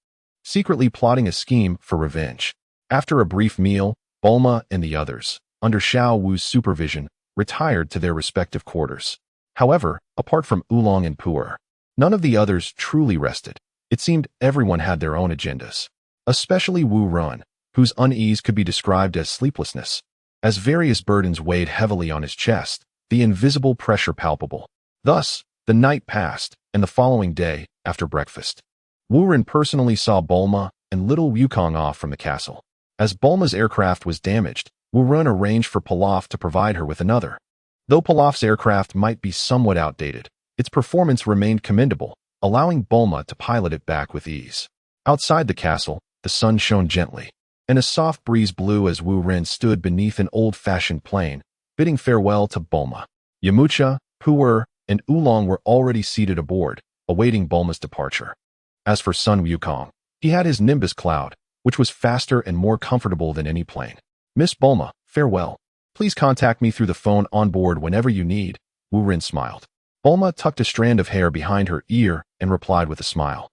secretly plotting a scheme for revenge. After a brief meal, Bulma and the others, under Xiao Wu's supervision, retired to their respective quarters. However, apart from Oolong and Pu'er, none of the others truly rested. It seemed everyone had their own agendas, especially Wu Run, whose unease could be described as sleeplessness. As various burdens weighed heavily on his chest, the invisible pressure palpable. Thus, the night passed, and the following day, after breakfast, Wu Ren personally saw Bulma and little Wukong off from the castle. As Bulma's aircraft was damaged, Wu Ren arranged for Pilaf to provide her with another. Though Pilaf's aircraft might be somewhat outdated, its performance remained commendable, allowing Bulma to pilot it back with ease. Outside the castle, the sun shone gently, and a soft breeze blew as Wu Ren stood beneath an old-fashioned plane, bidding farewell to Bulma. Yamcha, Pu'er, and Oolong were already seated aboard, awaiting Bulma's departure. As for Sun Wukong, he had his Nimbus cloud, which was faster and more comfortable than any plane. Miss Bulma, farewell. Please contact me through the phone on board whenever you need, Wu Ren smiled. Bulma tucked a strand of hair behind her ear and replied with a smile.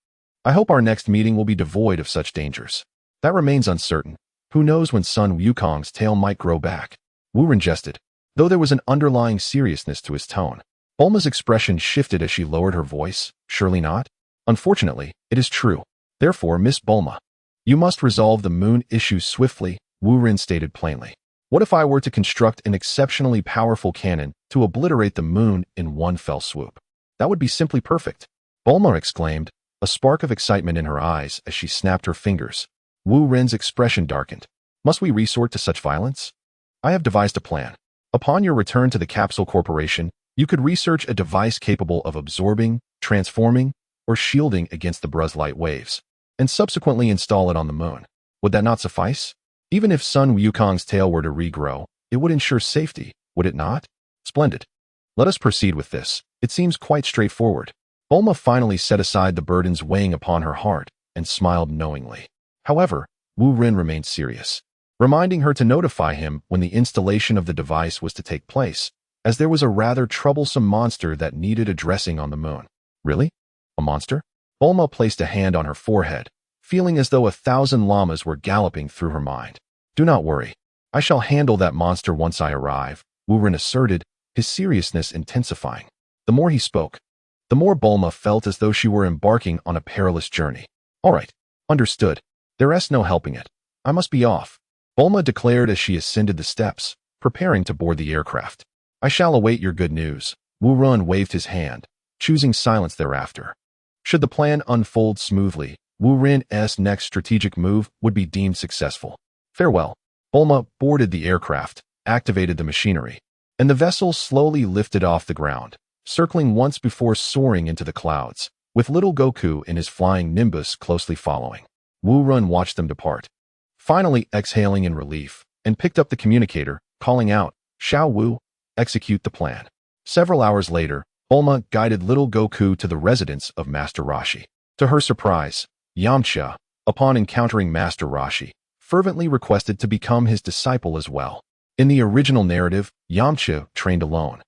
I hope our next meeting will be devoid of such dangers. That remains uncertain. Who knows when Sun Wukong's tail might grow back? Wu Ren jested, though there was an underlying seriousness to his tone. Bulma's expression shifted as she lowered her voice. Surely not? Unfortunately, it is true. Therefore, Miss Bulma, you must resolve the moon issue swiftly, Wu Ren stated plainly. What if I were to construct an exceptionally powerful cannon to obliterate the moon in one fell swoop? That would be simply perfect, Bulma exclaimed, a spark of excitement in her eyes as she snapped her fingers. Wu Ren's expression darkened. Must we resort to such violence? I have devised a plan. Upon your return to the Capsule Corporation, you could research a device capable of absorbing, transforming, or shielding against the Bruz light waves, and subsequently install it on the moon. Would that not suffice? Even if Sun Wukong's tail were to regrow, it would ensure safety, would it not? Splendid. Let us proceed with this. It seems quite straightforward. Bulma finally set aside the burdens weighing upon her heart and smiled knowingly. However, Wu Ren remained serious, reminding her to notify him when the installation of the device was to take place, as there was a rather troublesome monster that needed addressing on the moon. Really? A monster? Bulma placed a hand on her forehead, feeling as though 1,000 llamas were galloping through her mind. Do not worry. I shall handle that monster once I arrive, Wu Ren asserted, his seriousness intensifying. The more he spoke, the more Bulma felt as though she were embarking on a perilous journey. All right, understood. There is no helping it. I must be off, Bulma declared as she ascended the steps, preparing to board the aircraft. I shall await your good news. Wu Ren waved his hand, choosing silence thereafter. Should the plan unfold smoothly, Wu Ren's next strategic move would be deemed successful. Farewell. Bulma boarded the aircraft, activated the machinery, and the vessel slowly lifted off the ground, circling once before soaring into the clouds, with little Goku in his flying Nimbus closely following. Wu Ren watched them depart, finally exhaling in relief, and picked up the communicator, calling out, Xiao Wu, execute the plan. Several hours later, Bulma guided little Goku to the residence of Master Roshi. To her surprise, Yamcha, upon encountering Master Roshi, fervently requested to become his disciple as well. In the original narrative, Yamcha trained alone,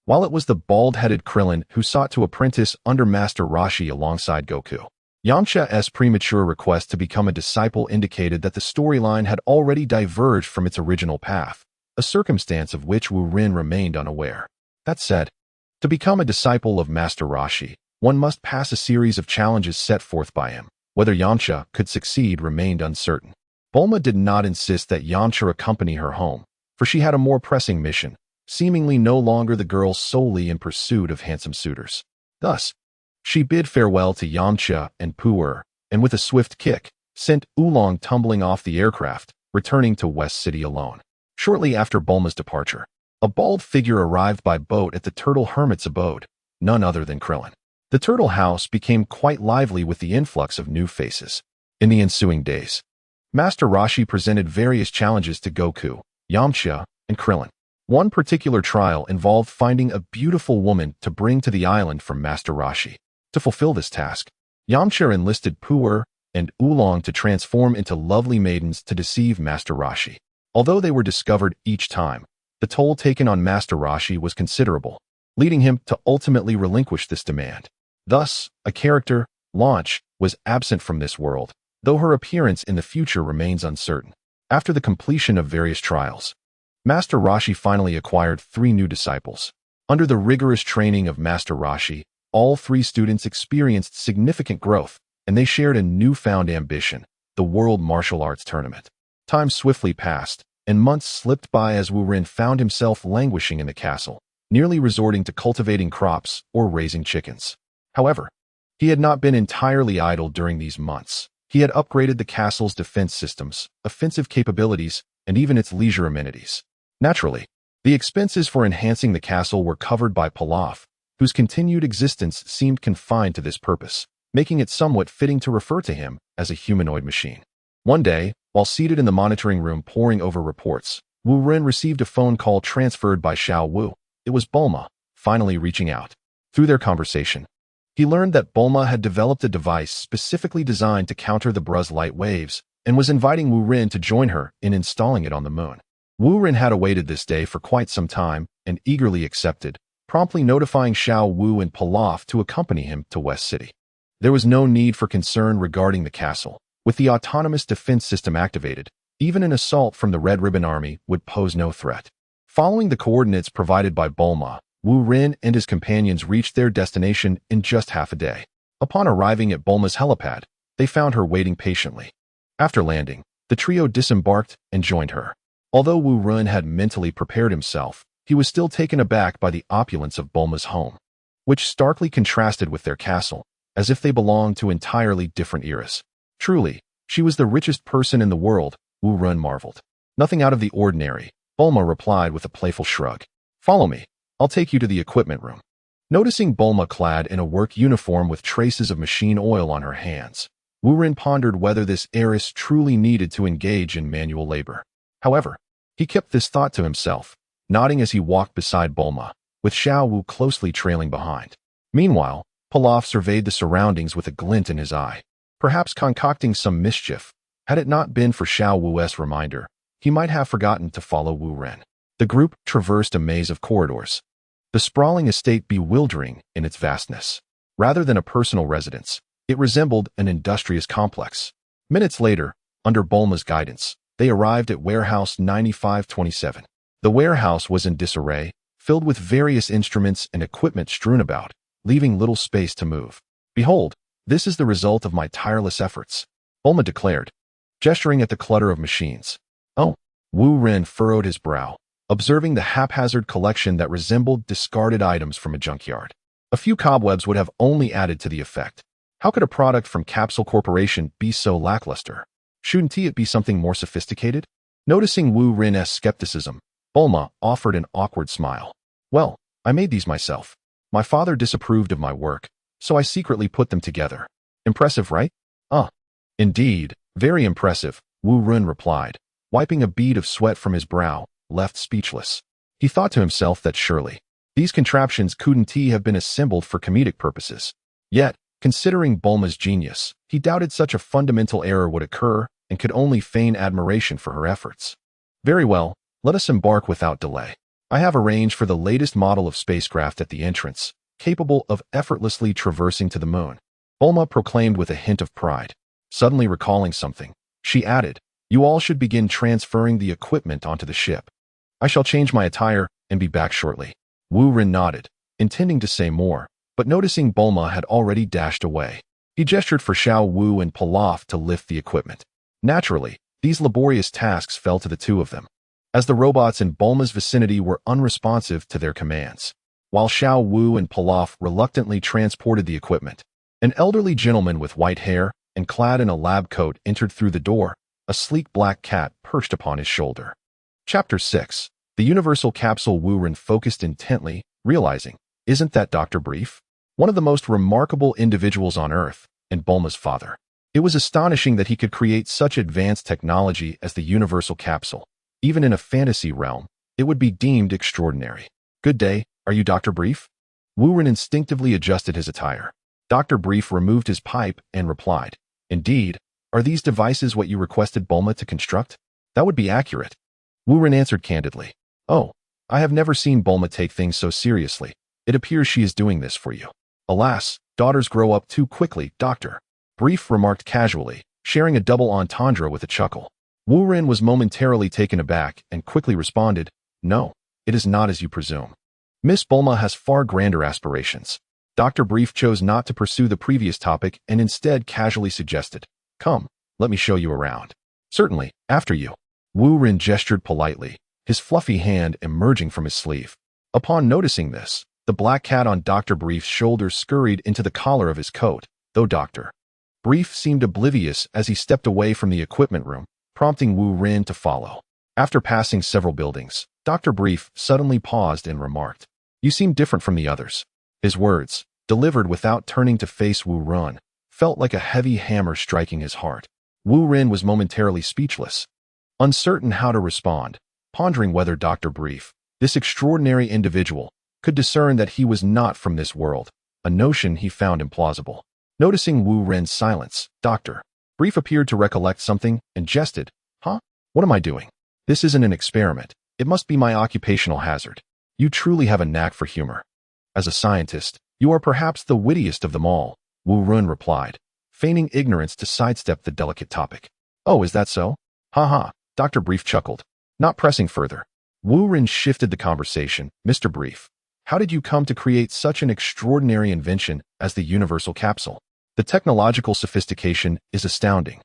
while it was the bald-headed Krillin who sought to apprentice under Master Roshi alongside Goku. Yamcha's premature request to become a disciple indicated that the storyline had already diverged from its original path, a circumstance of which Wu Ren remained unaware. That said, to become a disciple of Master Roshi, one must pass a series of challenges set forth by him. Whether Yamcha could succeed remained uncertain. Bulma did not insist that Yamcha accompany her home, for she had a more pressing mission, seemingly no longer the girl solely in pursuit of handsome suitors. Thus, She bid farewell to Yamcha and Pu'er, and with a swift kick, sent Oolong tumbling off the aircraft, returning to West City alone. Shortly after Bulma's departure, a bald figure arrived by boat at the Turtle Hermit's abode, none other than Krillin. The Turtle House became quite lively with the influx of new faces. In the ensuing days, Master Roshi presented various challenges to Goku, Yamcha, and Krillin. One particular trial involved finding a beautiful woman to bring to the island from Master Roshi. To fulfill this task, Yamcha enlisted Pu'er and Oolong to transform into lovely maidens to deceive Master Roshi. Although they were discovered each time, the toll taken on Master Roshi was considerable, leading him to ultimately relinquish this demand. Thus, a character, Launch, was absent from this world, though her appearance in the future remains uncertain. After the completion of various trials, Master Roshi finally acquired 3 new disciples. Under the rigorous training of Master Roshi, all 3 students experienced significant growth, and they shared a newfound ambition, the World Martial Arts Tournament. Time swiftly passed, and months slipped by as Wu Ren found himself languishing in the castle, nearly resorting to cultivating crops or raising chickens. However, he had not been entirely idle during these months. He had upgraded the castle's defense systems, offensive capabilities, and even its leisure amenities. Naturally, the expenses for enhancing the castle were covered by Pilaf, whose continued existence seemed confined to this purpose, making it somewhat fitting to refer to him as a humanoid machine. One day, while seated in the monitoring room poring over reports, Wu Ren received a phone call transferred by Xiao Wu. It was Bulma, finally reaching out. Through their conversation, he learned that Bulma had developed a device specifically designed to counter the Bruz light waves and was inviting Wu Ren to join her in installing it on the moon. Wu Ren had awaited this day for quite some time and eagerly accepted, promptly notifying Xiao Wu and Pilaf to accompany him to West City. There was no need for concern regarding the castle. With the autonomous defense system activated, even an assault from the Red Ribbon Army would pose no threat. Following the coordinates provided by Bulma, Wu Ren and his companions reached their destination in just half a day. Upon arriving at Bulma's helipad, they found her waiting patiently. After landing, the trio disembarked and joined her. Although Wu Ren had mentally prepared himself, he was still taken aback by the opulence of Bulma's home, which starkly contrasted with their castle, as if they belonged to entirely different eras. Truly, she was the richest person in the world, Wu Ren marveled. Nothing out of the ordinary, Bulma replied with a playful shrug. Follow me. I'll take you to the equipment room. Noticing Bulma clad in a work uniform with traces of machine oil on her hands, Wu Ren pondered whether this heiress truly needed to engage in manual labor. However, he kept this thought to himself, nodding as he walked beside Bulma, with Xiao Wu closely trailing behind. Meanwhile, Pilaf surveyed the surroundings with a glint in his eye, perhaps concocting some mischief. Had it not been for Xiao Wu's reminder, he might have forgotten to follow Wu Ren. The group traversed a maze of corridors, the sprawling estate bewildering in its vastness. Rather than a personal residence, it resembled an industrious complex. Minutes later, under Bulma's guidance, they arrived at Warehouse 9527. The warehouse was in disarray, filled with various instruments and equipment strewn about, leaving little space to move. Behold, this is the result of my tireless efforts, Bulma declared, gesturing at the clutter of machines. Oh, Wu Ren furrowed his brow, observing the haphazard collection that resembled discarded items from a junkyard. A few cobwebs would have only added to the effect. How could a product from Capsule Corporation be so lackluster? Shouldn't it be something more sophisticated? Noticing Wu Ren's skepticism, Bulma offered an awkward smile. Well, I made these myself. My father disapproved of my work, so I secretly put them together. Impressive, right? Indeed, very impressive, Wu Ren replied, wiping a bead of sweat from his brow, left speechless. He thought to himself that surely these contraptions couldn't have been assembled for comedic purposes. Yet, considering Bulma's genius, he doubted such a fundamental error would occur and could only feign admiration for her efforts. Very well, let us embark without delay. I have arranged for the latest model of spacecraft at the entrance, capable of effortlessly traversing to the moon, Bulma proclaimed with a hint of pride. Suddenly recalling something, she added, you all should begin transferring the equipment onto the ship. I shall change my attire and be back shortly. Wu Ren nodded, intending to say more, but noticing Bulma had already dashed away. He gestured for Xiao Wu and Pilaf to lift the equipment. Naturally, these laborious tasks fell to the two of them, as the robots in Bulma's vicinity were unresponsive to their commands. while Xiao Wu and Pilaf reluctantly transported the equipment. An elderly gentleman with white hair and clad in a lab coat entered through the door, a sleek black cat perched upon his shoulder. Chapter 6. The Universal Capsule. Wu Ren focused intently, realizing, isn't that Dr. Brief? One of the most remarkable individuals on Earth, and Bulma's father. It was astonishing that he could create such advanced technology as the Universal Capsule. Even in a fantasy realm, it would be deemed extraordinary. Good day, are you Dr. Brief? Wu Ren instinctively adjusted his attire. Dr. Brief removed his pipe and replied, Indeed, are these devices what you requested Bulma to construct? That would be accurate. Wu Ren answered candidly. Oh, I have never seen Bulma take things so seriously. It appears she is doing this for you. Alas, daughters grow up too quickly, Doctor. Brief remarked casually, sharing a double entendre with a chuckle. Wu Ren was momentarily taken aback and quickly responded, No, it is not as you presume. Miss Bulma has far grander aspirations. Dr. Brief chose not to pursue the previous topic and instead casually suggested, Come, let me show you around. Certainly, after you. Wu Ren gestured politely, his fluffy hand emerging from his sleeve. Upon noticing this, the black cat on Dr. Brief's shoulder scurried into the collar of his coat, though Dr. Brief seemed oblivious as he stepped away from the equipment room, prompting Wu Ren to follow. After passing several buildings, Dr. Brief suddenly paused and remarked, You seem different from the others. His words, delivered without turning to face Wu Ren, felt like a heavy hammer striking his heart. Wu Ren was momentarily speechless, uncertain how to respond, pondering whether Dr. Brief, this extraordinary individual, could discern that he was not from this world, a notion he found implausible. Noticing Wu Ren's silence, Dr. Brief appeared to recollect something and jested, Huh? What am I doing? This isn't an experiment. It must be my occupational hazard. You truly have a knack for humor. As a scientist, you are perhaps the wittiest of them all, Wu Ren replied, feigning ignorance to sidestep the delicate topic. Oh, is that so? Ha ha, Dr. Brief chuckled, not pressing further. Wu Ren shifted the conversation. Mr. Brief, how did you come to create such an extraordinary invention as the Universal Capsule? The technological sophistication is astounding,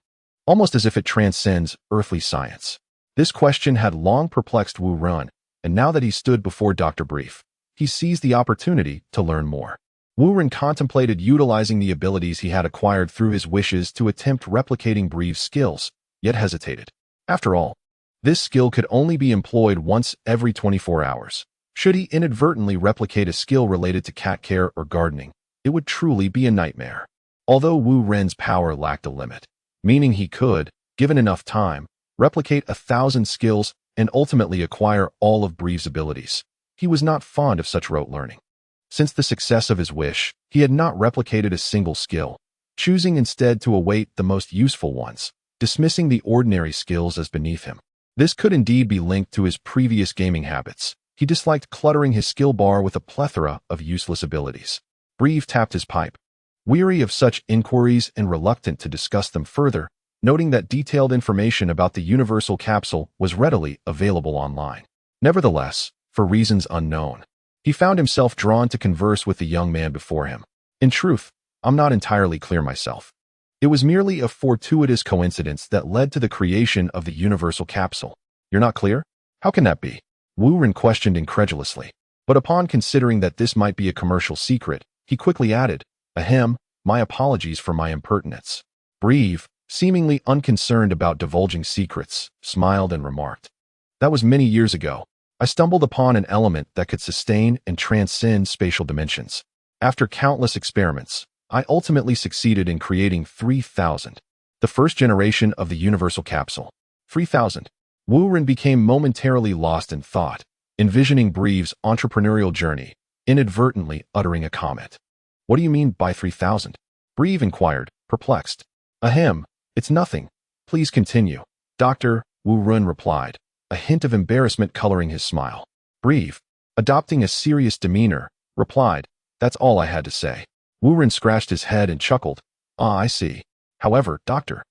almost as if it transcends earthly science. This question had long perplexed Wu Ren, and now that he stood before Dr. Brief, he seized the opportunity to learn more. Wu Ren contemplated utilizing the abilities he had acquired through his wishes to attempt replicating Brief's skills, yet hesitated. After all, this skill could only be employed once every 24 hours. Should he inadvertently replicate a skill related to cat care or gardening, it would truly be a nightmare. Although Wu Ren's power lacked a limit, meaning he could, given enough time, replicate 1,000 skills and ultimately acquire all of Brief's abilities, he was not fond of such rote learning. Since the success of his wish, he had not replicated a single skill, choosing instead to await the most useful ones, dismissing the ordinary skills as beneath him. This could indeed be linked to his previous gaming habits. He disliked cluttering his skill bar with a plethora of useless abilities. Brief tapped his pipe, weary of such inquiries and reluctant to discuss them further, noting that detailed information about the Universal Capsule was readily available online. Nevertheless, for reasons unknown, he found himself drawn to converse with the young man before him. In truth, I'm not entirely clear myself. It was merely a fortuitous coincidence that led to the creation of the Universal Capsule. You're not clear? How can that be? Wu Ren questioned incredulously. But upon considering that this might be a commercial secret, he quickly added, Ahem, my apologies for my impertinence. Brief, seemingly unconcerned about divulging secrets, smiled and remarked, That was many years ago. I stumbled upon an element that could sustain and transcend spatial dimensions. After countless experiments, I ultimately succeeded in creating 3000, the first generation of the Universal Capsule. 3000. Wu Ren became momentarily lost in thought, envisioning Brief's entrepreneurial journey, inadvertently uttering a comment. What do you mean by 3000? Brief inquired, perplexed. Ahem, it's nothing. Please continue. Dr. Wu Ren replied, a hint of embarrassment coloring his smile. Brief, adopting a serious demeanor, replied, That's all I had to say. Wu Ren scratched his head and chuckled. Ah, I see. However, Doctor,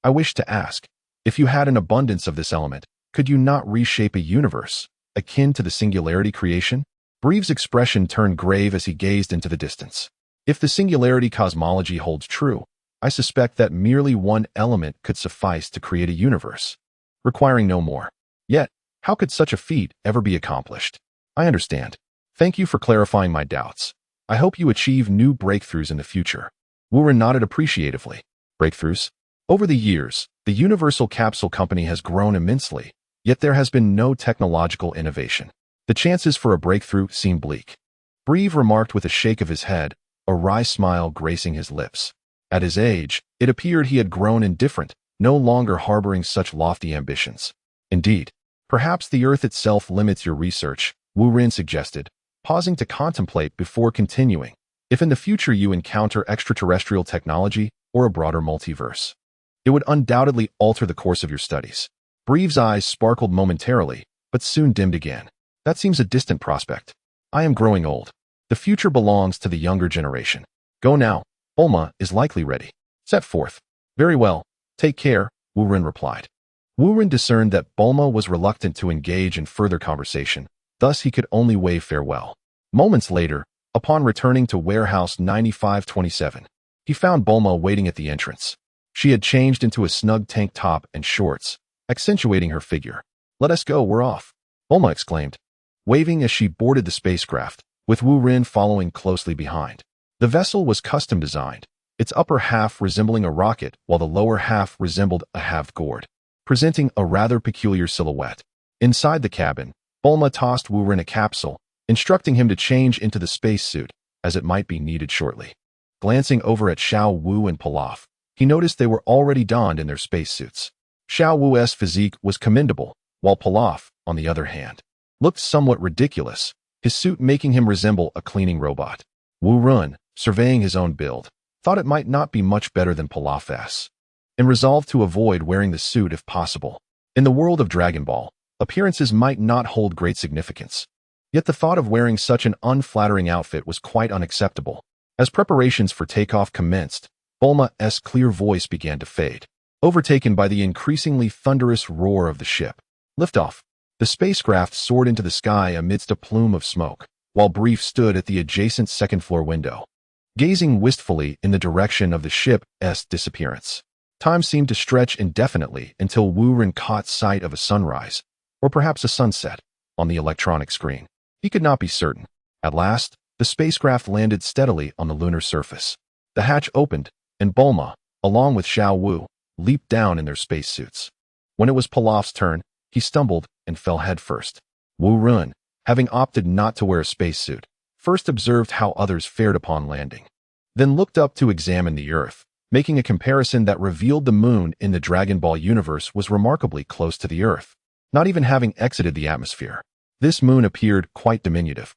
I wish to ask, if you had an abundance of this element, could you not reshape a universe, akin to the singularity creation? Brief's expression turned grave as he gazed into the distance. If the singularity cosmology holds true, I suspect that merely one element could suffice to create a universe, requiring no more. Yet, how could such a feat ever be accomplished? I understand. Thank you for clarifying my doubts. I hope you achieve new breakthroughs in the future. Wuren nodded appreciatively. Breakthroughs? Over the years, the Universal Capsule Company has grown immensely, yet there has been no technological innovation. The chances for a breakthrough seem bleak. Breve remarked with a shake of his head, a wry smile gracing his lips. At his age, it appeared he had grown indifferent, no longer harboring such lofty ambitions. Indeed, perhaps the Earth itself limits your research, Wuren suggested, pausing to contemplate before continuing. If in the future you encounter extraterrestrial technology or a broader multiverse, it would undoubtedly alter the course of your studies. Breve's eyes sparkled momentarily, but soon dimmed again. That seems a distant prospect. I am growing old. The future belongs to the younger generation. Go now. Bulma is likely ready. Set forth. Very well. Take care, Wuren replied. Wuren discerned that Bulma was reluctant to engage in further conversation, thus he could only wave farewell. Moments later, upon returning to Warehouse 9527, he found Bulma waiting at the entrance. She had changed into a snug tank top and shorts, accentuating her figure. Let us go, we're off, Bulma exclaimed, waving as she boarded the spacecraft, with Wuren following closely behind. The vessel was custom designed, its upper half resembling a rocket while the lower half resembled a halved gourd, presenting a rather peculiar silhouette. Inside the cabin, Bulma tossed Wuren a capsule, instructing him to change into the spacesuit, as it might be needed shortly. Glancing over at Xiao Wu and Pilaf, he noticed they were already donned in their spacesuits. Xiao Wu's physique was commendable, while Pilaf, on the other hand, looked somewhat ridiculous, his suit making him resemble a cleaning robot. Wuren, surveying his own build, thought it might not be much better than Pilaf's, and resolved to avoid wearing the suit if possible. In the world of Dragon Ball, appearances might not hold great significance. Yet the thought of wearing such an unflattering outfit was quite unacceptable. As preparations for takeoff commenced, Bulma's clear voice began to fade, overtaken by the increasingly thunderous roar of the ship. Liftoff. The spacecraft soared into the sky amidst a plume of smoke, while Breve stood at the adjacent second-floor window, gazing wistfully in the direction of the ship's disappearance. Time seemed to stretch indefinitely until Wuren caught sight of a sunrise, or perhaps a sunset, on the electronic screen. He could not be certain. At last, the spacecraft landed steadily on the lunar surface. The hatch opened, and Bulma, along with Xiao Wu, leaped down in their spacesuits. When it was Pilaf's turn, he stumbled and fell headfirst. Wuren, having opted not to wear a spacesuit, first observed how others fared upon landing, then looked up to examine the Earth, making a comparison that revealed the moon in the Dragon Ball universe was remarkably close to the Earth, not even having exited the atmosphere. This moon appeared quite diminutive,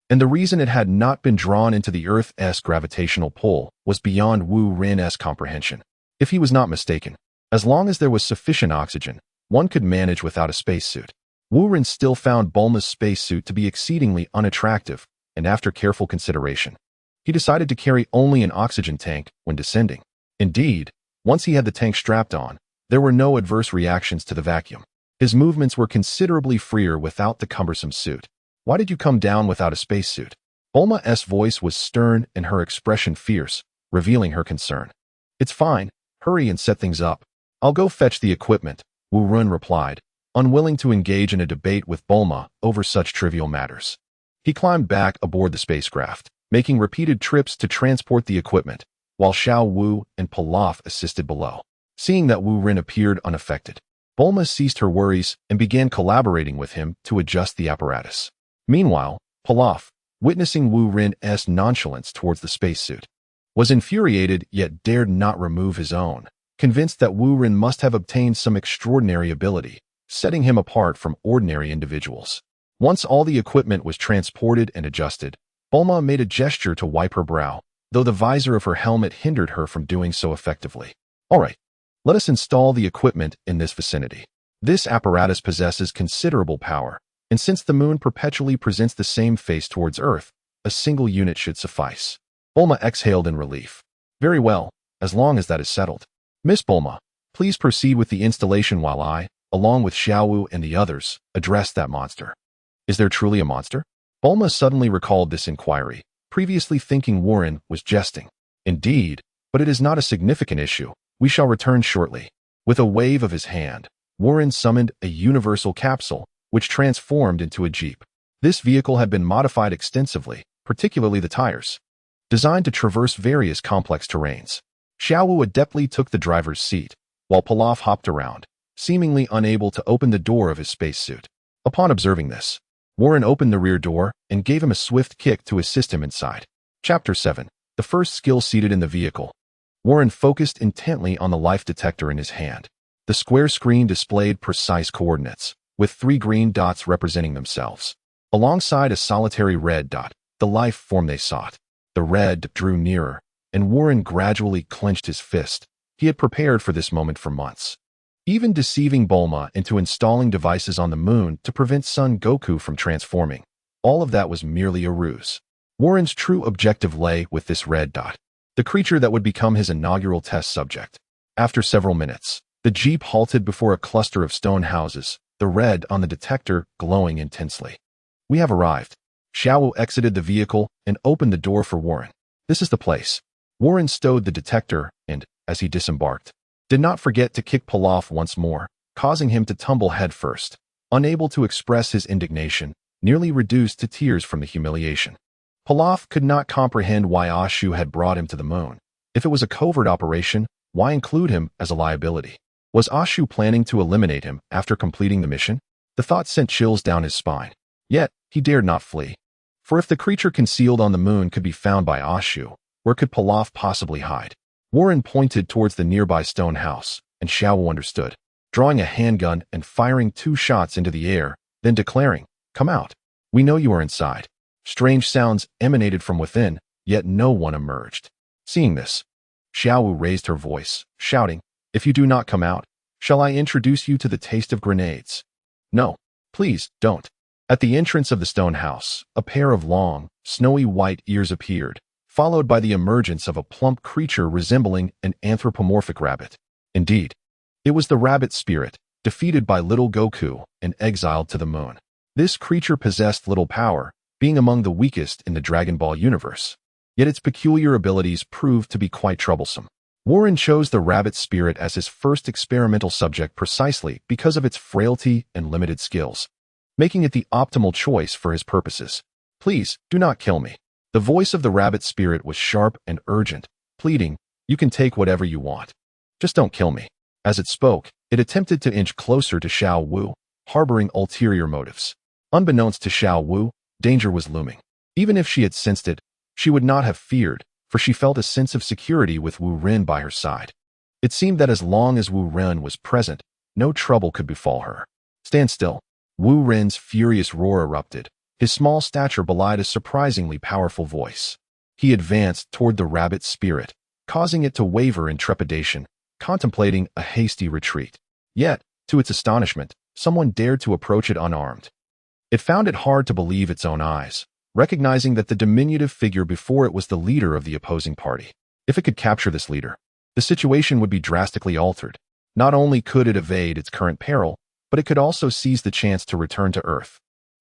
and the reason it had not been drawn into the Earth's gravitational pull was beyond Wuren's comprehension. If he was not mistaken, as long as there was sufficient oxygen, one could manage without a spacesuit. Wuren still found Bulma's spacesuit to be exceedingly unattractive, and after careful consideration, he decided to carry only an oxygen tank when descending. Indeed, once he had the tank strapped on, there were no adverse reactions to the vacuum. His movements were considerably freer without the cumbersome suit. Why did you come down without a spacesuit? Bulma's voice was stern and her expression fierce, revealing her concern. It's fine. Hurry and set things up. I'll go fetch the equipment, Wuren replied, unwilling to engage in a debate with Bulma over such trivial matters. He climbed back aboard the spacecraft, making repeated trips to transport the equipment, while Xiao Wu and Pilaf assisted below. Seeing that Wuren appeared unaffected, Bulma ceased her worries and began collaborating with him to adjust the apparatus. Meanwhile, Pilaf, witnessing Wuren's nonchalance towards the spacesuit, was infuriated yet dared not remove his own, convinced that Wuren must have obtained some extraordinary ability, setting him apart from ordinary individuals. Once all the equipment was transported and adjusted, Bulma made a gesture to wipe her brow, though the visor of her helmet hindered her from doing so effectively. All right, let us install the equipment in this vicinity. This apparatus possesses considerable power, and since the moon perpetually presents the same face towards Earth, a single unit should suffice. Bulma exhaled in relief. Very well, as long as that is settled. Miss Bulma, please proceed with the installation while I, along with Xiao Wu and the others, address that monster. Is there truly a monster? Bulma suddenly recalled this inquiry, previously thinking Wuren was jesting. Indeed, but it is not a significant issue. We shall return shortly. With a wave of his hand, Wuren summoned a universal capsule, which transformed into a jeep. This vehicle had been modified extensively, particularly the tires, designed to traverse various complex terrains. Xiao Wu adeptly took the driver's seat, while Pilaf hopped around, seemingly unable to open the door of his spacesuit. Upon observing this, Warren opened the rear door and gave him a swift kick to assist him inside. Chapter 7. The first skill seated in the vehicle. Warren focused intently on the life detector in his hand. The square screen displayed precise coordinates, with 3 green dots representing themselves. Alongside a solitary red dot, the life form they sought. The red drew nearer, and Warren gradually clenched his fist. He had prepared for this moment for months, even deceiving Bulma into installing devices on the moon to prevent Son Goku from transforming. All of that was merely a ruse. Warren's true objective lay with this red dot, the creature that would become his inaugural test subject. After several minutes, the jeep halted before a cluster of stone houses, the red on the detector glowing intensely. "We have arrived." Xiao Wu exited the vehicle and opened the door for Warren. "This is the place." Warren stowed the detector and, as he disembarked, did not forget to kick Pilaf once more, causing him to tumble headfirst, unable to express his indignation, nearly reduced to tears from the humiliation. Pilaf could not comprehend why Ashu had brought him to the moon. If it was a covert operation, why include him as a liability? Was Ashu planning to eliminate him after completing the mission? The thought sent chills down his spine. Yet, he dared not flee. For if the creature concealed on the moon could be found by Ashu, where could Pilaf possibly hide? Warren pointed towards the nearby stone house, and Xiao Wu understood, drawing a handgun and firing 2 shots into the air, then declaring, "Come out. We know you are inside." Strange sounds emanated from within, yet no one emerged. Seeing this, Xiao Wu raised her voice, shouting, "If you do not come out, shall I introduce you to the taste of grenades?" "No, please, don't." At the entrance of the stone house, a pair of long, snowy white ears appeared, followed by the emergence of a plump creature resembling an anthropomorphic rabbit. Indeed, it was the rabbit spirit, defeated by little Goku and exiled to the moon. This creature possessed little power, being among the weakest in the Dragon Ball universe. Yet its peculiar abilities proved to be quite troublesome. Warren chose the rabbit spirit as his first experimental subject precisely because of its frailty and limited skills, making it the optimal choice for his purposes. "Please, do not kill me." The voice of the rabbit spirit was sharp and urgent, pleading, "You can take whatever you want. Just don't kill me." As it spoke, it attempted to inch closer to Xiao Wu, harboring ulterior motives. Unbeknownst to Xiao Wu, danger was looming. Even if she had sensed it, she would not have feared, for she felt a sense of security with Wu Ren by her side. It seemed that as long as Wu Ren was present, no trouble could befall her. "Stand still." Wu Ren's furious roar erupted. His small stature belied a surprisingly powerful voice. He advanced toward the rabbit spirit, causing it to waver in trepidation, contemplating a hasty retreat. Yet, to its astonishment, someone dared to approach it unarmed. It found it hard to believe its own eyes, recognizing that the diminutive figure before it was the leader of the opposing party. If it could capture this leader, the situation would be drastically altered. Not only could it evade its current peril, but it could also seize the chance to return to Earth.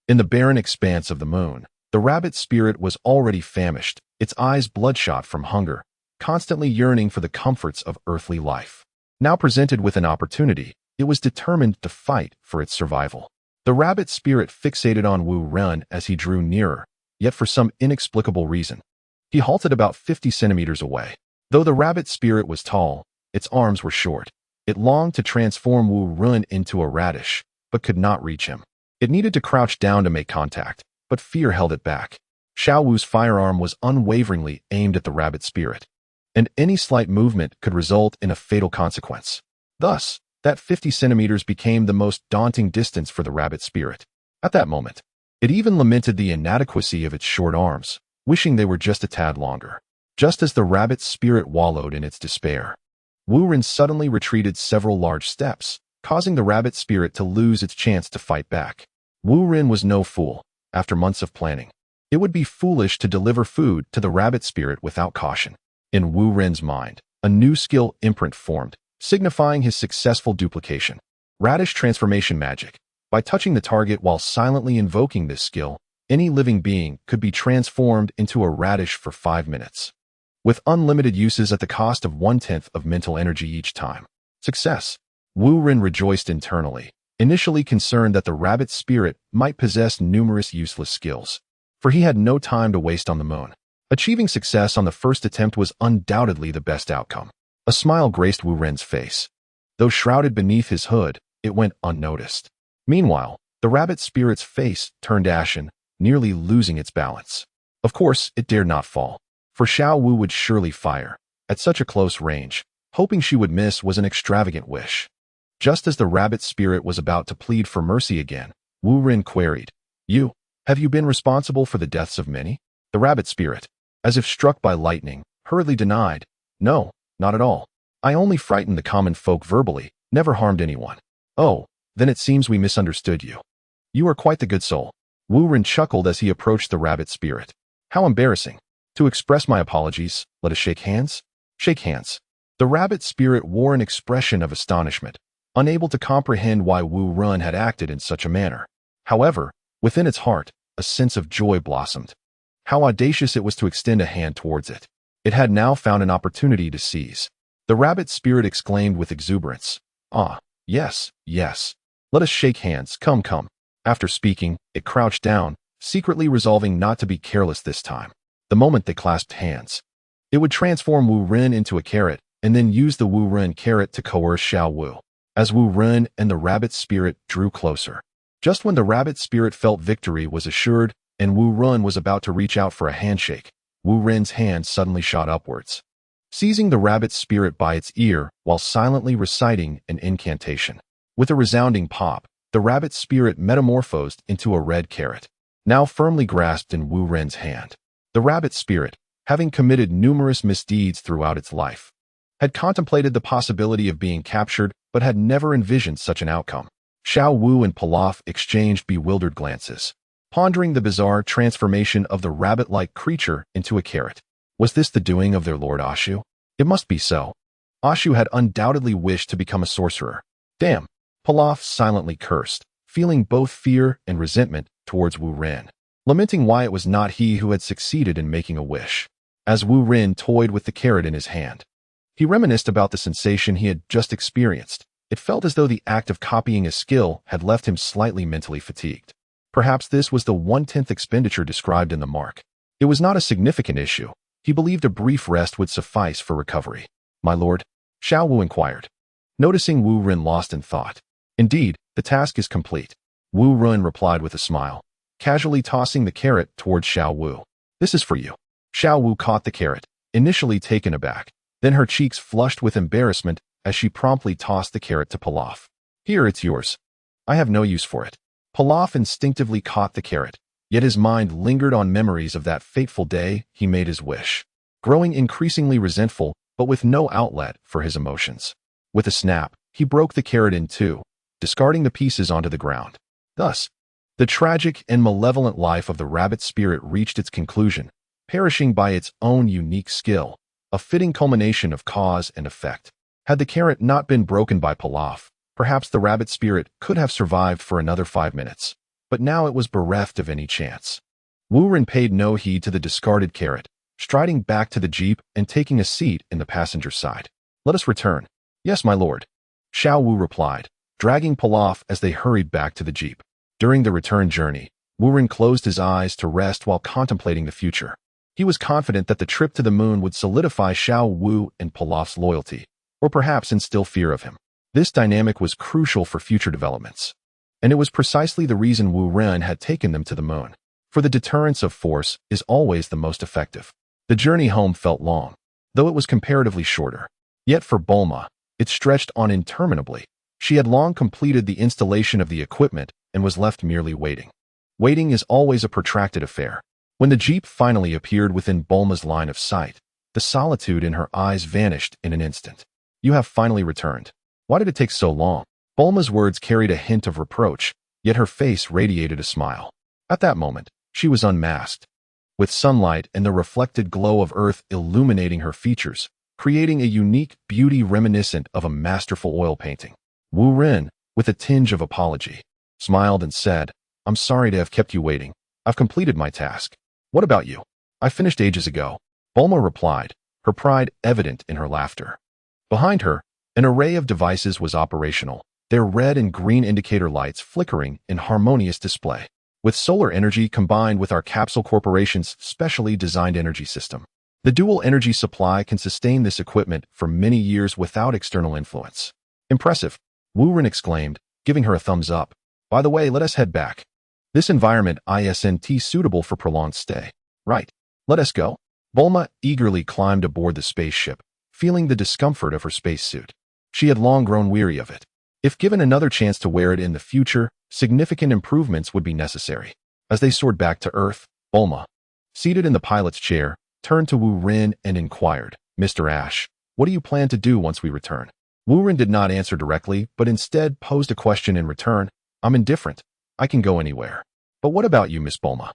In the barren expanse of the moon, the rabbit spirit was already famished, its eyes bloodshot from hunger, constantly yearning for the comforts of earthly life. Now presented with an opportunity, it was determined to fight for its survival. The rabbit spirit fixated on Wu Ren as he drew nearer, yet for some inexplicable reason, he halted about 50 centimeters away. Though the rabbit spirit was tall, its arms were short. It longed to transform Wu Ren into a radish, but could not reach him. It needed to crouch down to make contact, but fear held it back. Xiao Wu's firearm was unwaveringly aimed at the rabbit spirit, and any slight movement could result in a fatal consequence. Thus, that 50 centimeters became the most daunting distance for the rabbit spirit. At that moment, it even lamented the inadequacy of its short arms, wishing they were just a tad longer. Just as the rabbit spirit wallowed in its despair, Wu Ren suddenly retreated several large steps, causing the rabbit spirit to lose its chance to fight back. Wu Ren was no fool. After months of planning, it would be foolish to deliver food to the rabbit spirit without caution. In Wu Ren's mind, a new skill imprint formed, signifying his successful duplication. Radish transformation magic. By touching the target while silently invoking this skill, any living being could be transformed into a radish for 5 minutes, with unlimited uses at the cost of 1/10 of mental energy each time. Success. Wu Ren rejoiced internally, initially concerned that the rabbit spirit might possess numerous useless skills, for he had no time to waste on the moon. Achieving success on the first attempt was undoubtedly the best outcome. A smile graced Wu Ren's face. Though shrouded beneath his hood, it went unnoticed. Meanwhile, the rabbit spirit's face turned ashen, nearly losing its balance. Of course, it dared not fall, for Xiao Wu would surely fire. At such a close range, hoping she would miss was an extravagant wish. Just as the rabbit spirit was about to plead for mercy again, Wu Ren queried, Have you been responsible for the deaths of many? The rabbit spirit, as if struck by lightning, hurriedly denied, No, not at all. I only frightened the common folk verbally, never harmed anyone. Oh, then it seems we misunderstood you. You are quite the good soul. Wu Ren chuckled as he approached the rabbit spirit. How embarrassing. To express my apologies, let us shake hands? Shake hands. The rabbit spirit wore an expression of astonishment, unable to comprehend why Wu Ren had acted in such a manner. However, within its heart, a sense of joy blossomed. How audacious it was to extend a hand towards it. It had now found an opportunity to seize. The rabbit spirit exclaimed with exuberance, Ah, yes, yes. Let us shake hands, come, come. After speaking, it crouched down, secretly resolving not to be careless this time. The moment they clasped hands, it would transform Wu Ren into a carrot, and then use the Wu Ren carrot to coerce Xiao Wu. As Wu Ren and the rabbit spirit drew closer. Just when the rabbit spirit felt victory was assured, and Wu Ren was about to reach out for a handshake, Wu Ren's hand suddenly shot upwards, seizing the rabbit spirit by its ear while silently reciting an incantation. With a resounding pop, the rabbit spirit metamorphosed into a red carrot, now firmly grasped in Wu Ren's hand. The rabbit spirit, having committed numerous misdeeds throughout its life, had contemplated the possibility of being captured but had never envisioned such an outcome. Xiao Wu and Pilaf exchanged bewildered glances, pondering the bizarre transformation of the rabbit-like creature into a carrot. Was this the doing of their lord Ashu? It must be so. Ashu had undoubtedly wished to become a sorcerer. Damn! Pilaf silently cursed, feeling both fear and resentment towards Wu Ren, lamenting why it was not he who had succeeded in making a wish. As Wu Ren toyed with the carrot in his hand, he reminisced about the sensation he had just experienced. It felt as though the act of copying a skill had left him slightly mentally fatigued. Perhaps this was the 1/10th expenditure described in the mark. It was not a significant issue. He believed a brief rest would suffice for recovery. My lord? Xiao Wu inquired, noticing Wu Ren lost in thought. Indeed, the task is complete. Wu Ren replied with a smile, casually tossing the carrot towards Xiao Wu. This is for you. Xiao Wu caught the carrot, initially taken aback. Then her cheeks flushed with embarrassment as she promptly tossed the carrot to Pilaf. Here, it's yours. I have no use for it. Pilaf instinctively caught the carrot, yet his mind lingered on memories of that fateful day he made his wish, growing increasingly resentful but with no outlet for his emotions. With a snap, he broke the carrot in two, discarding the pieces onto the ground. Thus, the tragic and malevolent life of the rabbit spirit reached its conclusion, perishing by its own unique skill, a fitting culmination of cause and effect. Had the carrot not been broken by Pilaf, perhaps the rabbit spirit could have survived for another 5 minutes, but now it was bereft of any chance. Wu Ren paid no heed to the discarded carrot, striding back to the jeep and taking a seat in the passenger side. Let us return. Yes, my lord. Xiao Wu replied, dragging Pilaf as they hurried back to the jeep. During the return journey, Wu Ren closed his eyes to rest while contemplating the future. He was confident that the trip to the moon would solidify Xiao Wu and Pilaf's loyalty, or perhaps instill fear of him. This dynamic was crucial for future developments, and it was precisely the reason Wu Ren had taken them to the moon. For the deterrence of force is always the most effective. The journey home felt long, though it was comparatively shorter. Yet for Bulma, it stretched on interminably. She had long completed the installation of the equipment and was left merely waiting. Waiting is always a protracted affair. When the jeep finally appeared within Bulma's line of sight, the solitude in her eyes vanished in an instant. You have finally returned. Why did it take so long? Bulma's words carried a hint of reproach, yet her face radiated a smile. At that moment, she was unmasked, with sunlight and the reflected glow of earth illuminating her features, creating a unique beauty reminiscent of a masterful oil painting. Wu Ren, with a tinge of apology, smiled and said, I'm sorry to have kept you waiting. I've completed my task. What about you? I finished ages ago. Bulma replied, her pride evident in her laughter. Behind her, an array of devices was operational, their red and green indicator lights flickering in harmonious display, with solar energy combined with our Capsule Corporation's specially designed energy system. The dual energy supply can sustain this equipment for many years without external influence. Impressive, Wu Ren exclaimed, giving her a thumbs up. By the way, let us head back. This environment isn't suitable for prolonged stay. Right. Let us go. Bulma eagerly climbed aboard the spaceship, feeling the discomfort of her spacesuit. She had long grown weary of it. If given another chance to wear it in the future, significant improvements would be necessary. As they soared back to Earth, Bulma, seated in the pilot's chair, turned to Wu Ren and inquired, Mr. Ash, what do you plan to do once we return? Wu Ren did not answer directly, but instead posed a question in return. I'm indifferent. I can go anywhere. But what about you, Miss Bulma?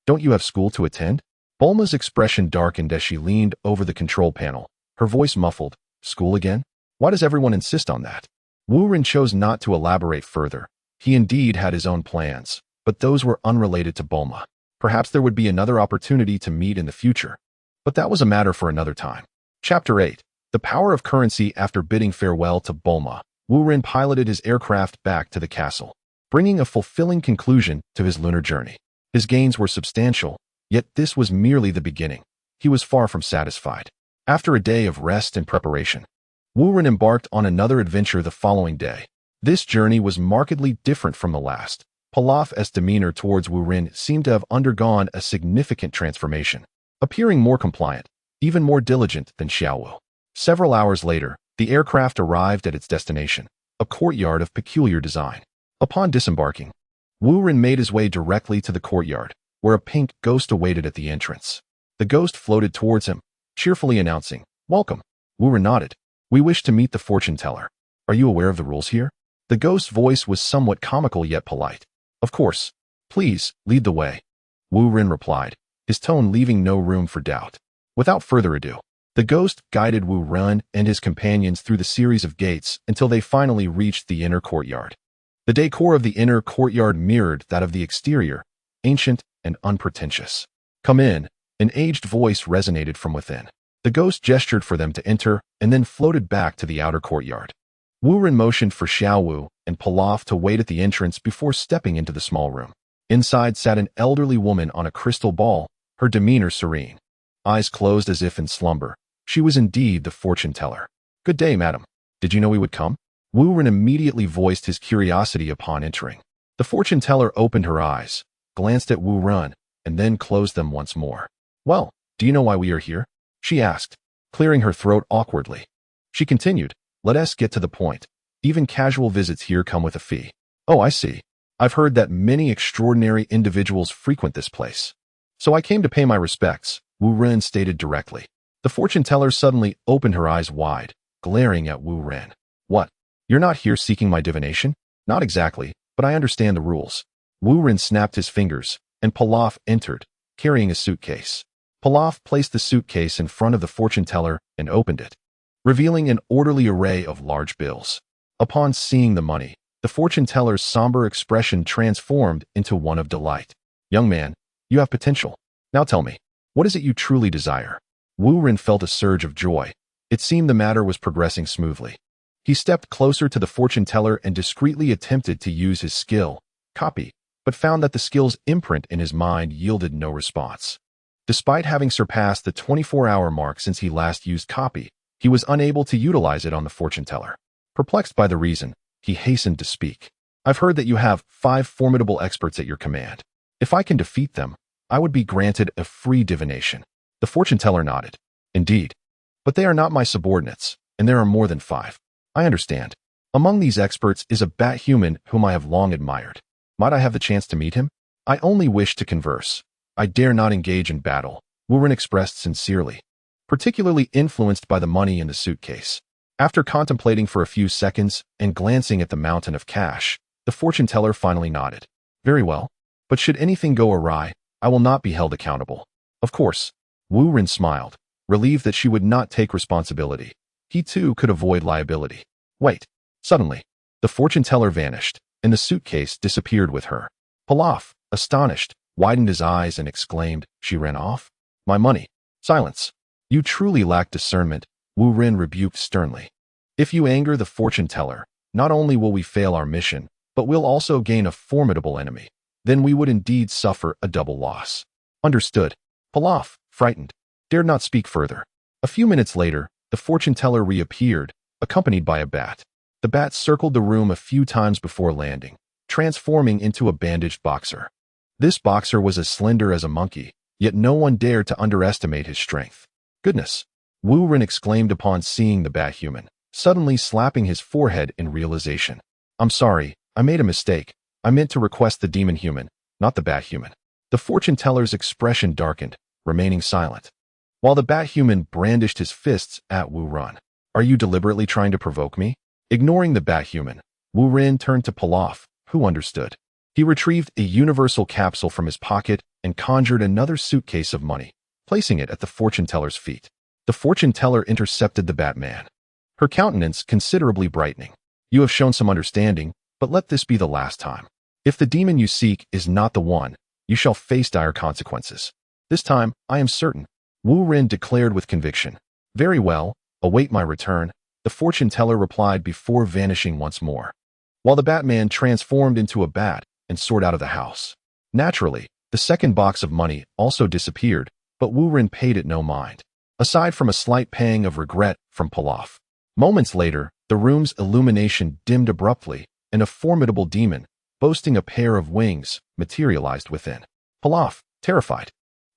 Don't you have school to attend? Bulma's expression darkened as she leaned over the control panel, her voice muffled. School again? Why does everyone insist on that? Wu Ren chose not to elaborate further. He indeed had his own plans, but those were unrelated to Bulma. Perhaps there would be another opportunity to meet in the future. But that was a matter for another time. Chapter 8. The Power of Currency. After bidding farewell to Bulma, Wu Ren piloted his aircraft back to the castle, bringing a fulfilling conclusion to his lunar journey. His gains were substantial, yet this was merely the beginning. He was far from satisfied. After a day of rest and preparation, Wu Ren embarked on another adventure the following day. This journey was markedly different from the last. Pilaf's demeanor towards Wu Ren seemed to have undergone a significant transformation, appearing more compliant, even more diligent than Xiaowu. Several hours later, the aircraft arrived at its destination, a courtyard of peculiar design. Upon disembarking, Wu Ren made his way directly to the courtyard, where a pink ghost awaited at the entrance. The ghost floated towards him, cheerfully announcing, Welcome. Wu Ren nodded. We wish to meet the fortune teller. Are you aware of the rules here? The ghost's voice was somewhat comical yet polite. Of course. Please, lead the way. Wu Ren replied, his tone leaving no room for doubt. Without further ado, the ghost guided Wu Ren and his companions through the series of gates until they finally reached the inner courtyard. The decor of the inner courtyard mirrored that of the exterior, ancient and unpretentious. Come in, an aged voice resonated from within. The ghost gestured for them to enter and then floated back to the outer courtyard. Wu Ren motioned for Xiaowu and Pilaf to wait at the entrance before stepping into the small room. Inside sat an elderly woman on a crystal ball, her demeanor serene. Eyes closed as if in slumber, she was indeed the fortune teller. Good day, madam. Did you know we would come? Wu Ren immediately voiced his curiosity upon entering. The fortune teller opened her eyes, glanced at Wu Ren, and then closed them once more. Well, do you know why we are here? She asked, clearing her throat awkwardly. She continued, Let us get to the point. Even casual visits here come with a fee. Oh, I see. I've heard that many extraordinary individuals frequent this place. So I came to pay my respects, Wu Ren stated directly. The fortune teller suddenly opened her eyes wide, glaring at Wu Ren. What? You're not here seeking my divination? Not exactly, but I understand the rules. Wu Ren snapped his fingers, and Pilaf entered, carrying a suitcase. Pilaf placed the suitcase in front of the fortune teller and opened it, revealing an orderly array of large bills. Upon seeing the money, the fortune teller's somber expression transformed into one of delight. Young man, you have potential. Now tell me, what is it you truly desire? Wu Ren felt a surge of joy. It seemed the matter was progressing smoothly. He stepped closer to the fortune teller and discreetly attempted to use his skill, copy, but found that the skill's imprint in his mind yielded no response. Despite having surpassed the 24-hour mark since he last used copy, he was unable to utilize it on the fortune teller. Perplexed by the reason, he hastened to speak. I've heard that you have 5 formidable experts at your command. If I can defeat them, I would be granted a free divination. The fortune teller nodded. Indeed. But they are not my subordinates, and there are more than 5. I understand. Among these experts is a bat human whom I have long admired. Might I have the chance to meet him? I only wish to converse. I dare not engage in battle, Wu Ren expressed sincerely, particularly influenced by the money in the suitcase. After contemplating for a few seconds and glancing at the mountain of cash, the fortune teller finally nodded. Very well. But should anything go awry, I will not be held accountable. Of course. Wu Ren smiled, relieved that she would not take responsibility. He too could avoid liability. Wait. Suddenly, the fortune teller vanished, and the suitcase disappeared with her. Pilaf, astonished, widened his eyes and exclaimed, She ran off? My money. Silence. You truly lack discernment, Wu Ren rebuked sternly. If you anger the fortune teller, not only will we fail our mission, but we'll also gain a formidable enemy. Then we would indeed suffer a double loss. Understood. Pilaf, frightened, dared not speak further. A few minutes later, the fortune teller reappeared, accompanied by a bat. The bat circled the room a few times before landing, transforming into a bandaged boxer. This boxer was as slender as a monkey, yet no one dared to underestimate his strength. Goodness! Wu Ren exclaimed upon seeing the bat human, suddenly slapping his forehead in realization. I'm sorry, I made a mistake. I meant to request the demon human, not the bat human. The fortune teller's expression darkened, remaining silent, while the bat human brandished his fists at Wu Ren. Are you deliberately trying to provoke me? Ignoring the bat human, Wu Ren turned to Pilaf, who understood. He retrieved a universal capsule from his pocket and conjured another suitcase of money, placing it at the fortune teller's feet. The fortune teller intercepted the Batman, her countenance considerably brightening. You have shown some understanding, but let this be the last time. If the demon you seek is not the one, you shall face dire consequences. This time, I am certain, Wu Ren declared with conviction. Very well, await my return, the fortune teller replied before vanishing once more, while the Batman transformed into a bat and soared out of the house. Naturally, the second box of money also disappeared, but Wu Ren paid it no mind, aside from a slight pang of regret from Pilaf. Moments later, the room's illumination dimmed abruptly, and a formidable demon, boasting a pair of wings, materialized within. Pilaf, terrified,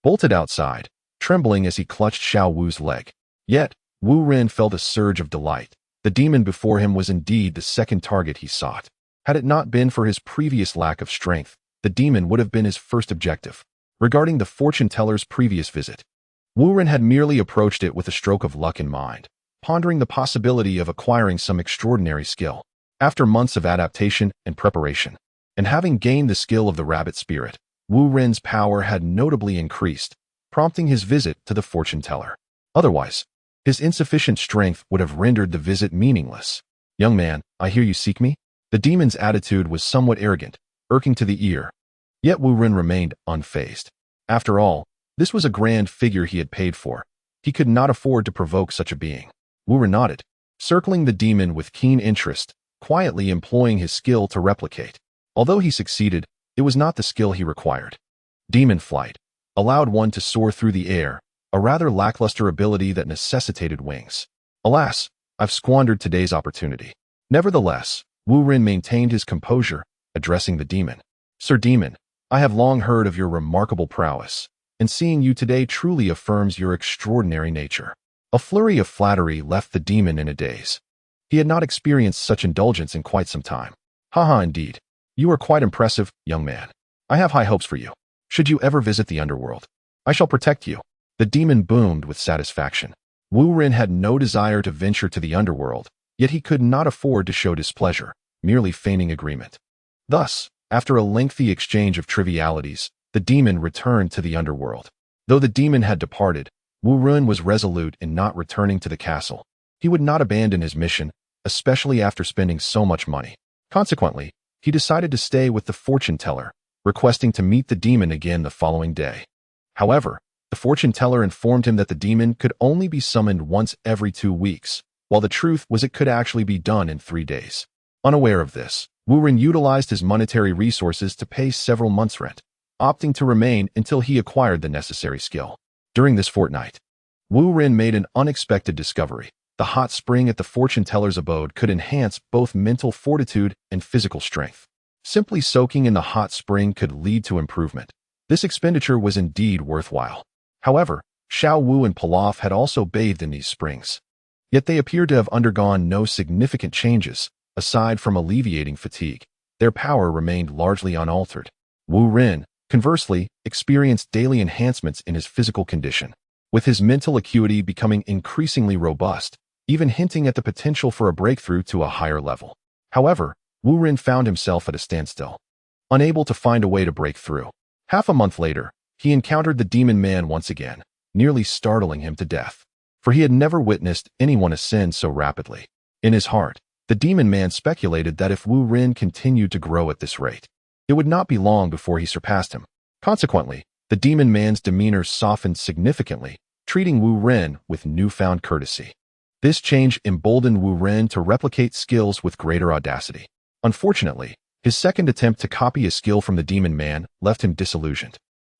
bolted outside, trembling as he clutched Xiao Wu's leg. Yet, Wu Ren felt a surge of delight. The demon before him was indeed the second target he sought. Had it not been for his previous lack of strength, the demon would have been his first objective. Regarding the fortune teller's previous visit, Wu Ren had merely approached it with a stroke of luck in mind, pondering the possibility of acquiring some extraordinary skill. After months of adaptation and preparation, and having gained the skill of the rabbit spirit, Wu Ren's power had notably increased, prompting his visit to the fortune teller. Otherwise, his insufficient strength would have rendered the visit meaningless. Young man, I hear you seek me? The demon's attitude was somewhat arrogant, irking to the ear. Yet Wu Ren remained unfazed. After all, this was a grand figure he had paid for. He could not afford to provoke such a being. Wu Ren nodded, circling the demon with keen interest, quietly employing his skill to replicate. Although he succeeded, it was not the skill he required. Demon flight allowed one to soar through the air, a rather lackluster ability that necessitated wings. Alas, I've squandered today's opportunity. Nevertheless, Wu Ren maintained his composure, addressing the demon. Sir Demon, I have long heard of your remarkable prowess, and seeing you today truly affirms your extraordinary nature. A flurry of flattery left the demon in a daze. He had not experienced such indulgence in quite some time. Haha, indeed. You are quite impressive, young man. I have high hopes for you. Should you ever visit the underworld, I shall protect you. The demon boomed with satisfaction. Wu Ren had no desire to venture to the underworld, yet he could not afford to show displeasure, merely feigning agreement. Thus, after a lengthy exchange of trivialities, the demon returned to the underworld. Though the demon had departed, Wu Ren was resolute in not returning to the castle. He would not abandon his mission, especially after spending so much money. Consequently, he decided to stay with the fortune teller, requesting to meet the demon again the following day. However, the fortune teller informed him that the demon could only be summoned once every 2 weeks, while the truth was it could actually be done in 3 days. Unaware of this, Wu Ren utilized his monetary resources to pay several months' rent, opting to remain until he acquired the necessary skill. During this fortnight, Wu Ren made an unexpected discovery. The hot spring at the fortune teller's abode could enhance both mental fortitude and physical strength. Simply soaking in the hot spring could lead to improvement. This expenditure was indeed worthwhile. However, Xiao Wu and Pilaf had also bathed in these springs. Yet they appeared to have undergone no significant changes, aside from alleviating fatigue. Their power remained largely unaltered. Wu Ren, conversely, experienced daily enhancements in his physical condition, with his mental acuity becoming increasingly robust, even hinting at the potential for a breakthrough to a higher level. However, Wu Ren found himself at a standstill, unable to find a way to break through. Half a month later, he encountered the demon man once again, nearly startling him to death, for he had never witnessed anyone ascend so rapidly. In his heart, the demon man speculated that if Wu Ren continued to grow at this rate, it would not be long before he surpassed him. Consequently, the demon man's demeanor softened significantly, treating Wu Ren with newfound courtesy. This change emboldened Wu Ren to replicate skills with greater audacity. Unfortunately, his second attempt to copy a skill from the demon man left him disillusioned.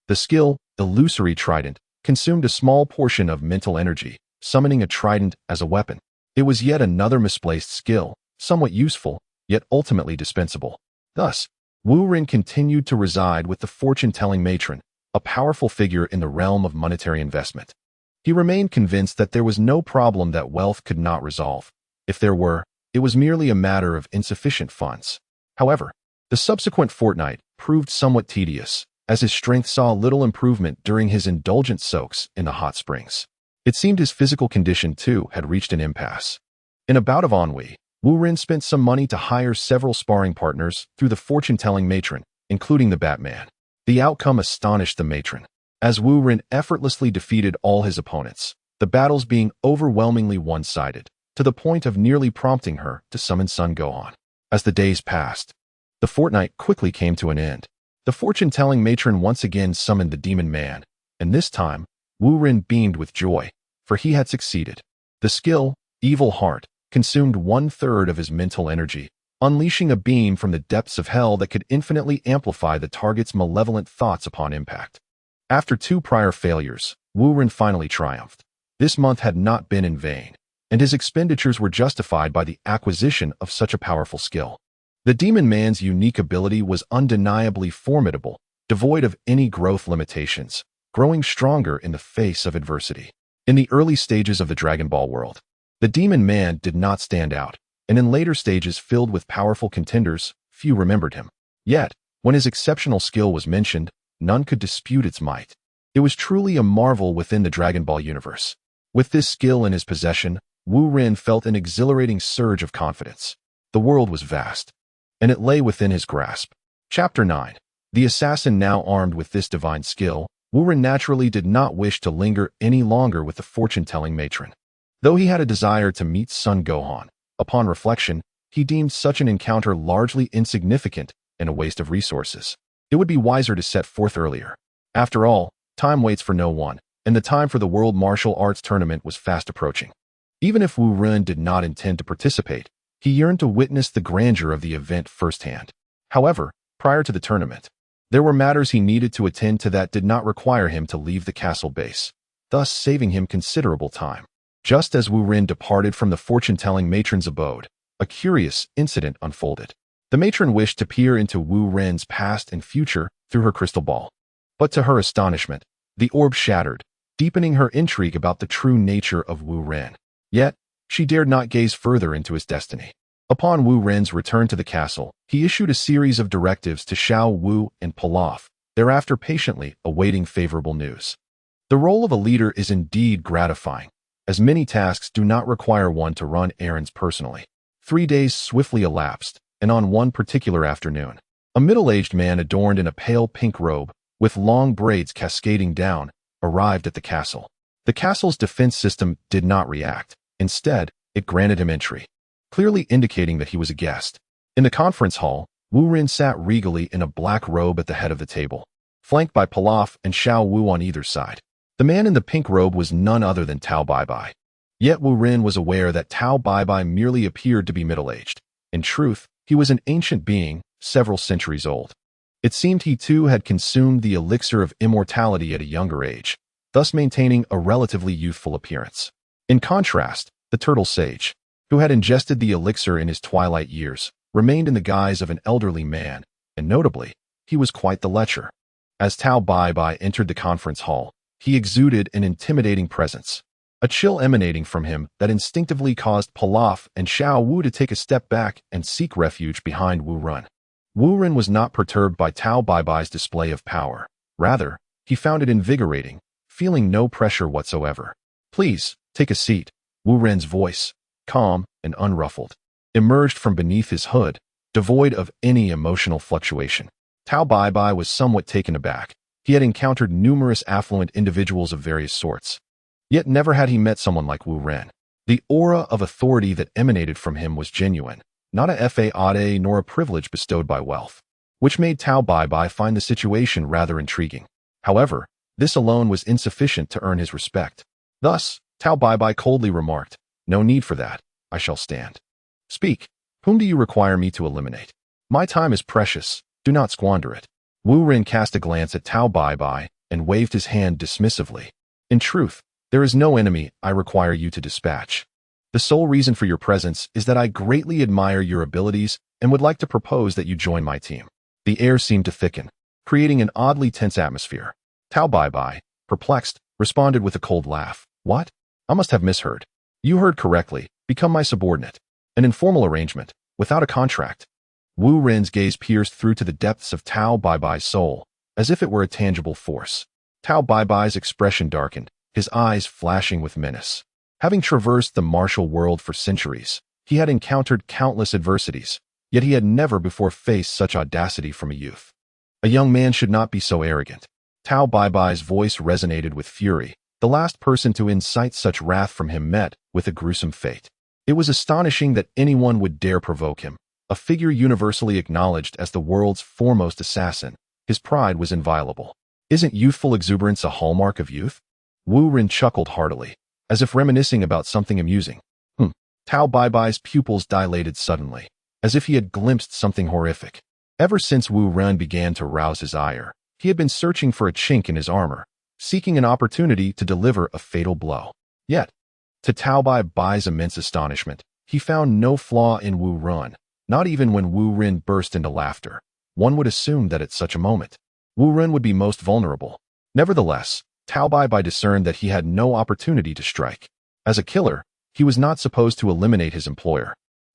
The skill, Illusory Trident, consumed a small portion of mental energy, summoning a trident as a weapon. It was yet another misplaced skill, somewhat useful, yet ultimately dispensable. Thus, Wu Ren continued to reside with the fortune-telling matron, a powerful figure in the realm of monetary investment. He remained convinced that there was no problem that wealth could not resolve. If there were, it was merely a matter of insufficient funds. However, the subsequent fortnight proved somewhat tedious, as his strength saw little improvement during his indulgent soaks in the hot springs. It seemed his physical condition, too, had reached an impasse. In a bout of ennui, Wu Ren spent some money to hire several sparring partners through the fortune-telling matron, including the Batman. The outcome astonished the matron, as Wu Ren effortlessly defeated all his opponents, the battles being overwhelmingly one-sided, to the point of nearly prompting her to summon Sun Gohan. As the days passed, the fortnight quickly came to an end. The fortune-telling matron once again summoned the demon man, and this time, Wu Ren beamed with joy, for he had succeeded. The skill, Evil Heart, consumed 1/3 of his mental energy, unleashing a beam from the depths of hell that could infinitely amplify the target's malevolent thoughts upon impact. After 2 prior failures, Wu Ren finally triumphed. This month had not been in vain, and his expenditures were justified by the acquisition of such a powerful skill. The demon man's unique ability was undeniably formidable, devoid of any growth limitations, growing stronger in the face of adversity. In the early stages of the Dragon Ball world, the demon man did not stand out, and in later stages filled with powerful contenders, few remembered him. Yet, when his exceptional skill was mentioned, none could dispute its might. It was truly a marvel within the Dragon Ball universe. With this skill in his possession, Wu Ren felt an exhilarating surge of confidence. The world was vast, and it lay within his grasp. Chapter 9. The assassin now armed with this divine skill, Wu Ren naturally did not wish to linger any longer with the fortune-telling matron. Though he had a desire to meet Sun Gohan, upon reflection, he deemed such an encounter largely insignificant and a waste of resources. It would be wiser to set forth earlier. After all, time waits for no one, and the time for the World Martial Arts Tournament was fast approaching. Even if Wu Ren did not intend to participate, he yearned to witness the grandeur of the event firsthand. However, prior to the tournament, there were matters he needed to attend to that did not require him to leave the castle base, thus saving him considerable time. Just as Wu Ren departed from the fortune-telling matron's abode, a curious incident unfolded. The matron wished to peer into Wu Ren's past and future through her crystal ball. But to her astonishment, the orb shattered, deepening her intrigue about the true nature of Wu Ren. Yet, she dared not gaze further into his destiny. Upon Wu Ren's return to the castle, he issued a series of directives to Xiao Wu and Pilaf, thereafter patiently awaiting favorable news. The role of a leader is indeed gratifying, as many tasks do not require one to run errands personally. 3 days swiftly elapsed, and on one particular afternoon, a middle-aged man adorned in a pale pink robe, with long braids cascading down, arrived at the castle. The castle's defense system did not react. Instead, it granted him entry, clearly indicating that he was a guest. In the conference hall, Wu Ren sat regally in a black robe at the head of the table, flanked by Pilaf and Xiao Wu on either side. The man in the pink robe was none other than Tao Bai. Yet Wu Ren was aware that Tao Bai merely appeared to be middle-aged. In truth, he was an ancient being, several centuries old. It seemed he too had consumed the elixir of immortality at a younger age, thus maintaining a relatively youthful appearance. In contrast, the turtle sage, who had ingested the elixir in his twilight years, remained in the guise of an elderly man, and notably, he was quite the lecher. As Tao Bai entered the conference hall, he exuded an intimidating presence, a chill emanating from him that instinctively caused Pilaf and Xiao Wu to take a step back and seek refuge behind Wu Ren. Wu Ren was not perturbed by Tao Bai's display of power. Rather, he found it invigorating, feeling no pressure whatsoever. "Please, take a seat." Wu Ren's voice, calm and unruffled, emerged from beneath his hood, devoid of any emotional fluctuation. Tao Bai was somewhat taken aback. He had encountered numerous affluent individuals of various sorts, yet never had he met someone like Wu Ren. The aura of authority that emanated from him was genuine, not a fade nor a privilege bestowed by wealth, which made Tao Bai find the situation rather intriguing. However, this alone was insufficient to earn his respect. Thus, Tao Bai coldly remarked, No need for that. I shall stand. Speak. Whom do you require me to eliminate? My time is precious. Do not squander it. Wu Ren cast a glance at Tao Bai Bai and waved his hand dismissively. In truth, there is no enemy I require you to dispatch. The sole reason for your presence is that I greatly admire your abilities and would like to propose that you join my team. The air seemed to thicken, creating an oddly tense atmosphere. Tao Bai Bai, perplexed, responded with a cold laugh. What? I must have misheard. You heard correctly. Become my subordinate. An informal arrangement, without a contract. Wu Ren's gaze pierced through to the depths of Tao Bai Bai's soul, as if it were a tangible force. Tao Bai Bai's expression darkened, his eyes flashing with menace. Having traversed the martial world for centuries, he had encountered countless adversities, yet he had never before faced such audacity from a youth. A young man should not be so arrogant. Tao Bai Bai's voice resonated with fury. The last person to incite such wrath from him met with a gruesome fate. It was astonishing that anyone would dare provoke him. A figure universally acknowledged as the world's foremost assassin, his pride was inviolable. Isn't youthful exuberance a hallmark of youth? Wu Ren chuckled heartily, as if reminiscing about something amusing. Tao Bai Bai's pupils dilated suddenly, as if he had glimpsed something horrific. Ever since Wu Ren began to rouse his ire, he had been searching for a chink in his armor, seeking an opportunity to deliver a fatal blow. Yet, to Tao Bai Bai's immense astonishment, he found no flaw in Wu Ren, not even when Wu Ren burst into laughter. One would assume that at such a moment, Wu Ren would be most vulnerable. Nevertheless, Tao Bai Bai discerned that he had no opportunity to strike. As a killer, he was not supposed to eliminate his employer.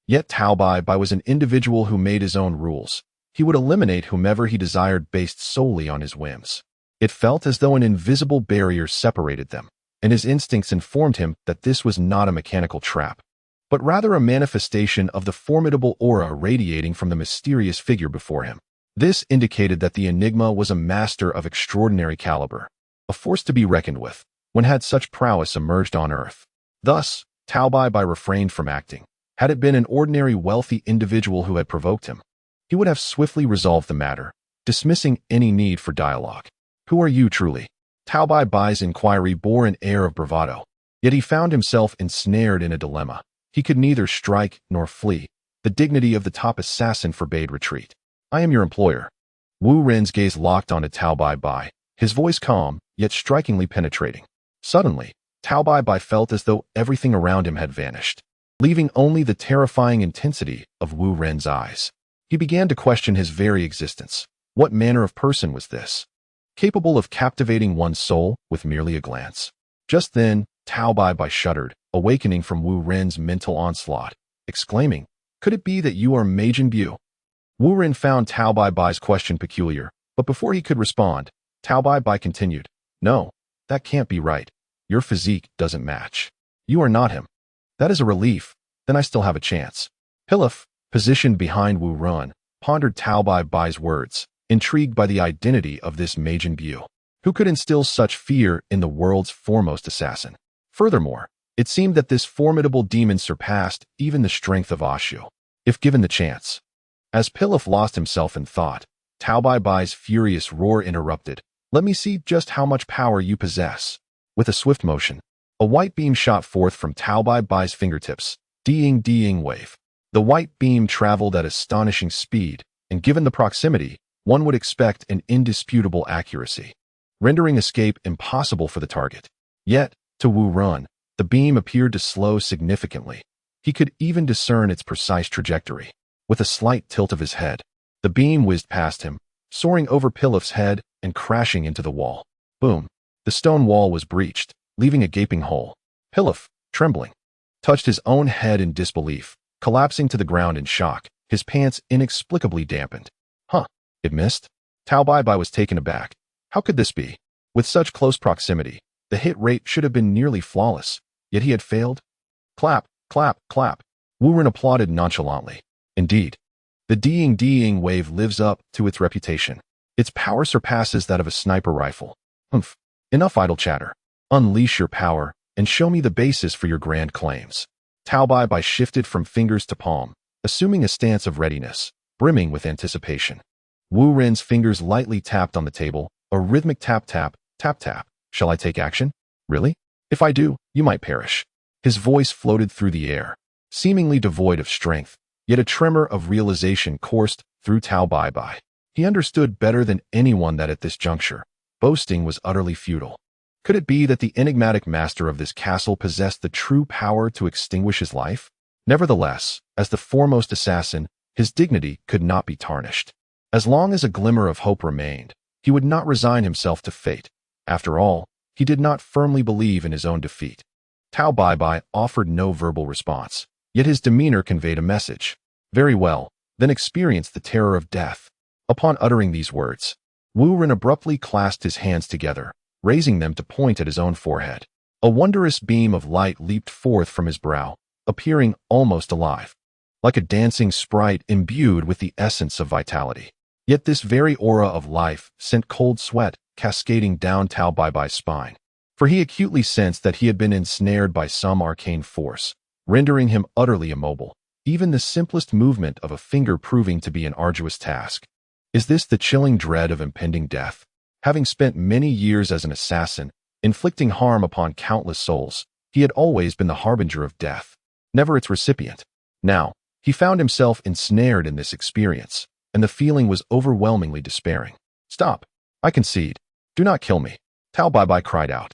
Yet Tao Bai Bai was an individual who made his own rules. He would eliminate whomever he desired based solely on his whims. It felt as though an invisible barrier separated them, and his instincts informed him that this was not a mechanical trap, but rather a manifestation of the formidable aura radiating from the mysterious figure before him. This indicated that the enigma was a master of extraordinary caliber, a force to be reckoned with, when had such prowess emerged on Earth. Thus, Tao Bai Bai refrained from acting. Had it been an ordinary wealthy individual who had provoked him, he would have swiftly resolved the matter, dismissing any need for dialogue. Who are you truly? Tao Bai Bai's inquiry bore an air of bravado, yet he found himself ensnared in a dilemma. He could neither strike nor flee. The dignity of the top assassin forbade retreat. I am your employer. Wu Ren's gaze locked onto Tao Bai Bai, his voice calm, yet strikingly penetrating. Suddenly, Tao Bai Bai felt as though everything around him had vanished, leaving only the terrifying intensity of Wu Ren's eyes. He began to question his very existence. What manner of person was this, capable of captivating one's soul with merely a glance? Just then, Tao Bai Bai shuddered, awakening from Wu Ren's mental onslaught, exclaiming, "Could it be that you are Majin Bu?" Wu Ren found Tao Bai Bai's question peculiar, but before he could respond, Tao Bai Bai continued, "No, that can't be right. Your physique doesn't match. You are not him." "That is a relief. Then I still have a chance." Pilaf, positioned behind Wu Ren, pondered Tao Bai Bai's words, intrigued by the identity of this Majin Bu, who could instill such fear in the world's foremost assassin. Furthermore, it seemed that this formidable demon surpassed even the strength of Ashu, if given the chance. As Pilaf lost himself in thought, Tao Bai Bai's furious roar interrupted. "Let me see just how much power you possess." With a swift motion, a white beam shot forth from Tao Bai Bai's fingertips. Ding wave. The white beam traveled at astonishing speed, and given the proximity, one would expect an indisputable accuracy, rendering escape impossible for the target. Yet, to Wu Ren, the beam appeared to slow significantly. He could even discern its precise trajectory. With a slight tilt of his head, the beam whizzed past him, soaring over Pilaf's head and crashing into the wall. Boom! The stone wall was breached, leaving a gaping hole. Pilaf, trembling, touched his own head in disbelief, collapsing to the ground in shock, his pants inexplicably dampened. It missed? Tao Bai Bai was taken aback. How could this be? With such close proximity, the hit rate should have been nearly flawless, yet he had failed. Clap, clap, clap. Wu Ren applauded nonchalantly. Indeed, the Ding wave lives up to its reputation. Its power surpasses that of a sniper rifle. Enough idle chatter. Unleash your power and show me the basis for your grand claims. Tao Bai Bai shifted from fingers to palm, assuming a stance of readiness, brimming with anticipation. Wu Ren's fingers lightly tapped on the table, a rhythmic tap-tap, tap-tap. Shall I take action? Really? If I do, you might perish. His voice floated through the air, seemingly devoid of strength, yet a tremor of realization coursed through Tao Bai Bai. He understood better than anyone that at this juncture, boasting was utterly futile. Could it be that the enigmatic master of this castle possessed the true power to extinguish his life? Nevertheless, as the foremost assassin, his dignity could not be tarnished. As long as a glimmer of hope remained, he would not resign himself to fate. After all, he did not firmly believe in his own defeat. Tao Bai Bai offered no verbal response, yet his demeanor conveyed a message. Very well, then experience the terror of death. Upon uttering these words, Wu Ren abruptly clasped his hands together, raising them to point at his own forehead. A wondrous beam of light leaped forth from his brow, appearing almost alive, like a dancing sprite imbued with the essence of vitality. Yet this very aura of life sent cold sweat cascading down Tao Bai Bai's spine, for he acutely sensed that he had been ensnared by some arcane force, rendering him utterly immobile, even the simplest movement of a finger proving to be an arduous task. Is this the chilling dread of impending death? Having spent many years as an assassin, inflicting harm upon countless souls, he had always been the harbinger of death, never its recipient. Now, he found himself ensnared in this experience, and the feeling was overwhelmingly despairing. Stop! I concede. Do not kill me, Tao Bai Bai cried out,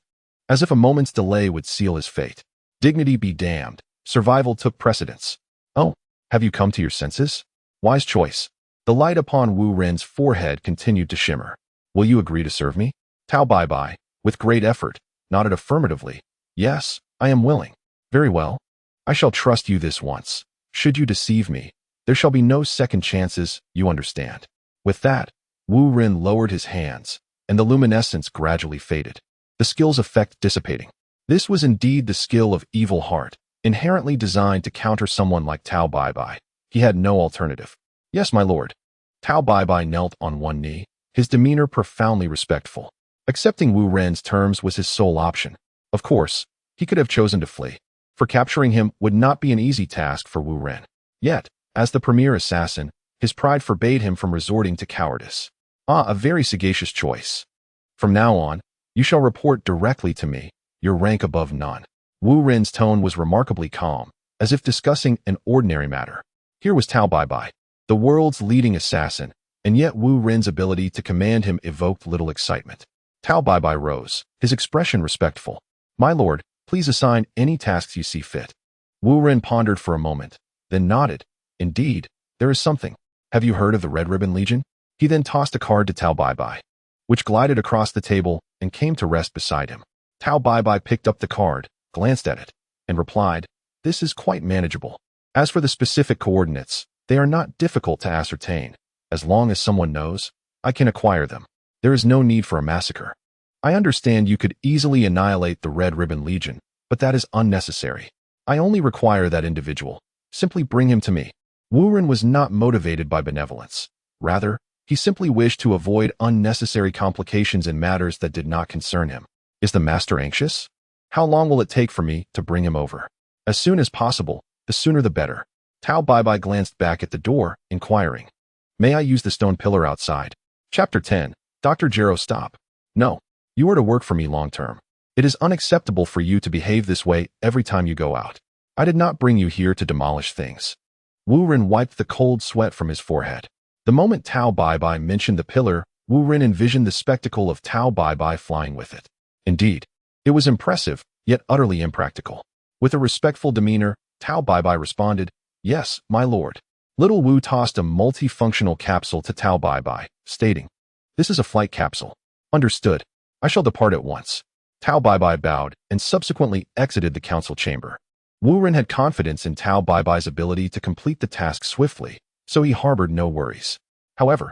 as if a moment's delay would seal his fate. Dignity be damned. Survival took precedence. Oh, have you come to your senses? Wise choice. The light upon Wu Ren's forehead continued to shimmer. Will you agree to serve me? Tao Bai Bai, with great effort, nodded affirmatively. Yes, I am willing. Very well. I shall trust you this once. Should you deceive me, there shall be no second chances, you understand. With that, Wu Ren lowered his hands, and the luminescence gradually faded, the skill's effect dissipating. This was indeed the skill of Evil Heart, inherently designed to counter someone like Tao Bai Bai. He had no alternative. Yes, my lord. Tao Bai Bai knelt on one knee, his demeanor profoundly respectful. Accepting Wu Ren's terms was his sole option. Of course, he could have chosen to flee, for capturing him would not be an easy task for Wu Ren. Yet, as the premier assassin, his pride forbade him from resorting to cowardice. A very sagacious choice. From now on, you shall report directly to me, your rank above none. Wu Ren's tone was remarkably calm, as if discussing an ordinary matter. Here was Tao Bai Bai, the world's leading assassin, and yet Wu Ren's ability to command him evoked little excitement. Tao Bai Bai rose, his expression respectful. My lord, please assign any tasks you see fit. Wu Ren pondered for a moment, then nodded. Indeed, there is something. Have you heard of the Red Ribbon Legion? He then tossed a card to Tao Bai Bai, which glided across the table and came to rest beside him. Tao Bai Bai picked up the card, glanced at it, and replied, This is quite manageable. As for the specific coordinates, they are not difficult to ascertain. As long as someone knows, I can acquire them. There is no need for a massacre. I understand you could easily annihilate the Red Ribbon Legion, but that is unnecessary. I only require that individual. Simply bring him to me. Wu Ren was not motivated by benevolence. Rather, he simply wished to avoid unnecessary complications in matters that did not concern him. Is the master anxious? How long will it take for me to bring him over? As soon as possible, the sooner the better. Tao Bai Bai glanced back at the door, inquiring, May I use the stone pillar outside? Chapter 10. Dr. Jero, stop. No. You are to work for me long term. It is unacceptable for you to behave this way every time you go out. I did not bring you here to demolish things. Wu Ren wiped the cold sweat from his forehead. The moment Tao Bai Bai mentioned the pillar, Wu Ren envisioned the spectacle of Tao Bai Bai flying with it. Indeed, it was impressive, yet utterly impractical. With a respectful demeanor, Tao Bai Bai responded, Yes, my lord. Little Wu tossed a multifunctional capsule to Tao Bai Bai, stating, This is a flight capsule. Understood. I shall depart at once. Tao Bai Bai bowed and subsequently exited the council chamber. Wu Ren had confidence in Tao Bai Bai's ability to complete the task swiftly, so he harbored no worries. However,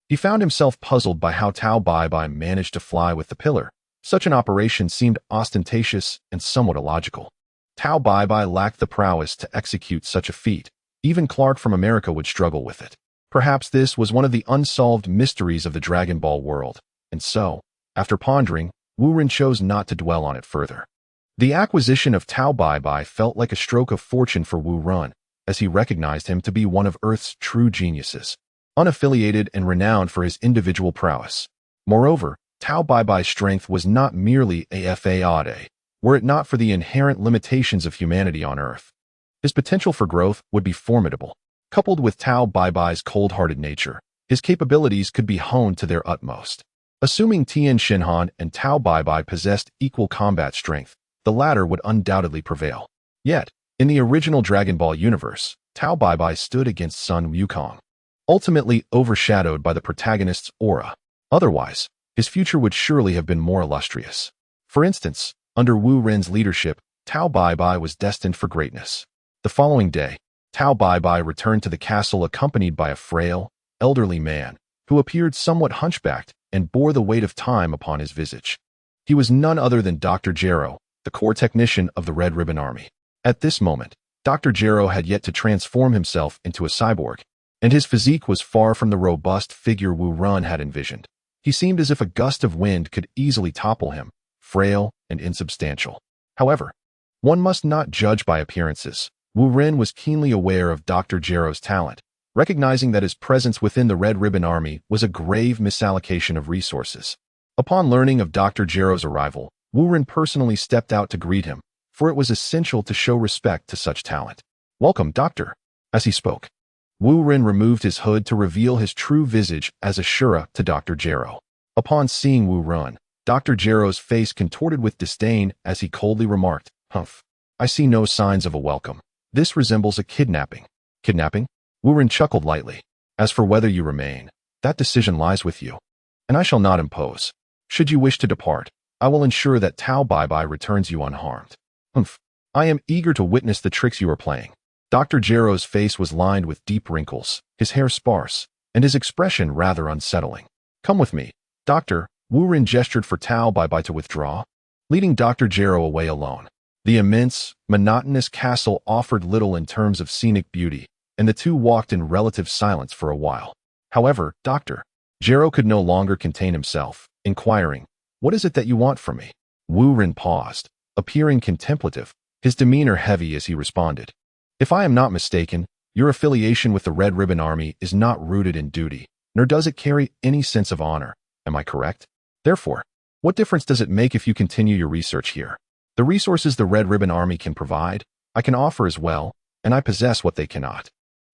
he found himself puzzled by how Tao Bai Bai managed to fly with the pillar. Such an operation seemed ostentatious and somewhat illogical. Tao Bai Bai lacked the prowess to execute such a feat. Even Clark from America would struggle with it. Perhaps this was one of the unsolved mysteries of the Dragon Ball world, and so, after pondering, Wu Ren chose not to dwell on it further. The acquisition of Tao Bai Bai felt like a stroke of fortune for Wu Ren, as he recognized him to be one of Earth's true geniuses, unaffiliated and renowned for his individual prowess. Moreover, Tao Bai Bai's strength was not merely a fade. were it not for the inherent limitations of humanity on Earth. His potential for growth would be formidable. Coupled with Tao Baibai's cold-hearted nature, his capabilities could be honed to their utmost. Assuming Tian Xinhan and Tao Baibai possessed equal combat strength, the latter would undoubtedly prevail. Yet, in the original Dragon Ball universe, Tao Baibai stood against Sun Wukong, ultimately overshadowed by the protagonist's aura. Otherwise, his future would surely have been more illustrious. For instance, under Wu Ren's leadership, Tao Baibai was destined for greatness. The following day, Tao Baibai returned to the castle accompanied by a frail, elderly man, who appeared somewhat hunchbacked and bore the weight of time upon his visage. He was none other than Dr. Gero, the core technician of the Red Ribbon Army. At this moment, Dr. Gero had yet to transform himself into a cyborg, and his physique was far from the robust figure Wu Ren had envisioned. He seemed as if a gust of wind could easily topple him, frail and insubstantial. However, one must not judge by appearances. Wu Ren was keenly aware of Dr. Gero's talent, recognizing that his presence within the Red Ribbon Army was a grave misallocation of resources. Upon learning of Dr. Gero's arrival, Wu Ren personally stepped out to greet him, for it was essential to show respect to such talent. "Welcome, Doctor." As he spoke, Wu Ren removed his hood to reveal his true visage as Ashura to Dr. Gero. Upon seeing Wu Ren, Dr. Gero's face contorted with disdain as he coldly remarked, "Humph, I see no signs of a welcome. This resembles a kidnapping." "Kidnapping?" Wu Ren chuckled lightly. "As for whether you remain, that decision lies with you, and I shall not impose. Should you wish to depart, I will ensure that Tao Baibai returns you unharmed." "Humph, I am eager to witness the tricks you are playing." Dr. Gero's face was lined with deep wrinkles, his hair sparse, and his expression rather unsettling. "Come with me, Doctor." Wu Ren gestured for Tao Baibai to withdraw, leading Dr. Gero away alone. The immense, monotonous castle offered little in terms of scenic beauty, and the two walked in relative silence for a while. However, Dr. Gero could no longer contain himself, inquiring, "What is it that you want from me?" Wu Ren paused, appearing contemplative, his demeanor heavy as he responded, "If I am not mistaken, your affiliation with the Red Ribbon Army is not rooted in duty, nor does it carry any sense of honor. Am I correct? Therefore, what difference does it make if you continue your research here? The resources the Red Ribbon Army can provide, I can offer as well, and I possess what they cannot."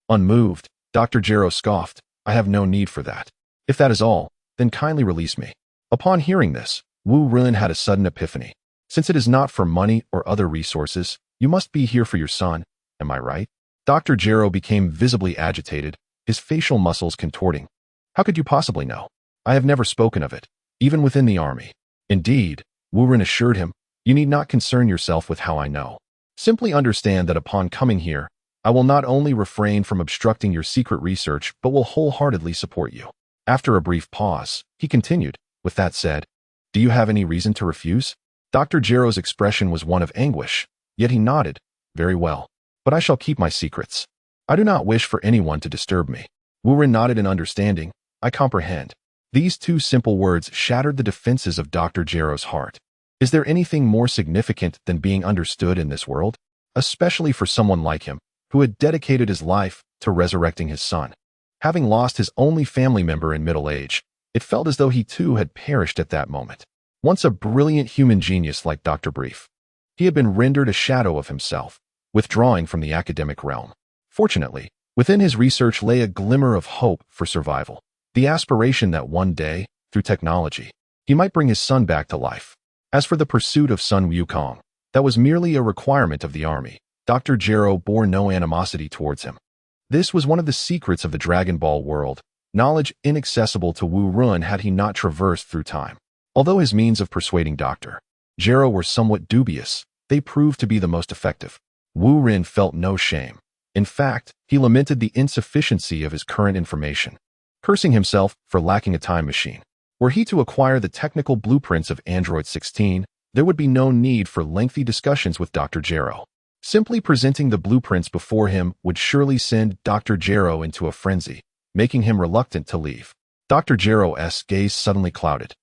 Unmoved, Dr. Gero scoffed, "I have no need for that. If that is all, then kindly release me." Upon hearing this, Wu Ren had a sudden epiphany. "Since it is not for money or other resources, you must be here for your son, am I right?" Dr. Gero became visibly agitated, his facial muscles contorting. "How could you possibly know? I have never spoken of it, even within the army." "Indeed," Wu Ren assured him, "you need not concern yourself with how I know. Simply understand that upon coming here, I will not only refrain from obstructing your secret research, but will wholeheartedly support you." After a brief pause, he continued, "With that said, do you have any reason to refuse?" Dr. Gero's expression was one of anguish, yet he nodded, "Very well, but I shall keep my secrets. I do not wish for anyone to disturb me." Wu Ren nodded in understanding. "I comprehend." These two simple words shattered the defenses of Dr. Gero's heart. Is there anything more significant than being understood in this world? Especially for someone like him, who had dedicated his life to resurrecting his son. Having lost his only family member in middle age, it felt as though he too had perished at that moment. Once a brilliant human genius like Dr. Brief, he had been rendered a shadow of himself, withdrawing from the academic realm. Fortunately, within his research lay a glimmer of hope for survival. The aspiration that one day, through technology, he might bring his son back to life. As for the pursuit of Sun Wukong, that was merely a requirement of the army. Dr. Gero bore no animosity towards him. This was one of the secrets of the Dragon Ball world, knowledge inaccessible to Wu Ren had he not traversed through time. Although his means of persuading Dr. Gero were somewhat dubious, they proved to be the most effective. Wu Ren felt no shame. In fact, he lamented the insufficiency of his current information, cursing himself for lacking a time machine. Were he to acquire the technical blueprints of Android 16, there would be no need for lengthy discussions with Dr. Gero. Simply presenting the blueprints before him would surely send Dr. Gero into a frenzy, making him reluctant to leave. Dr. Gero's gaze suddenly clouded,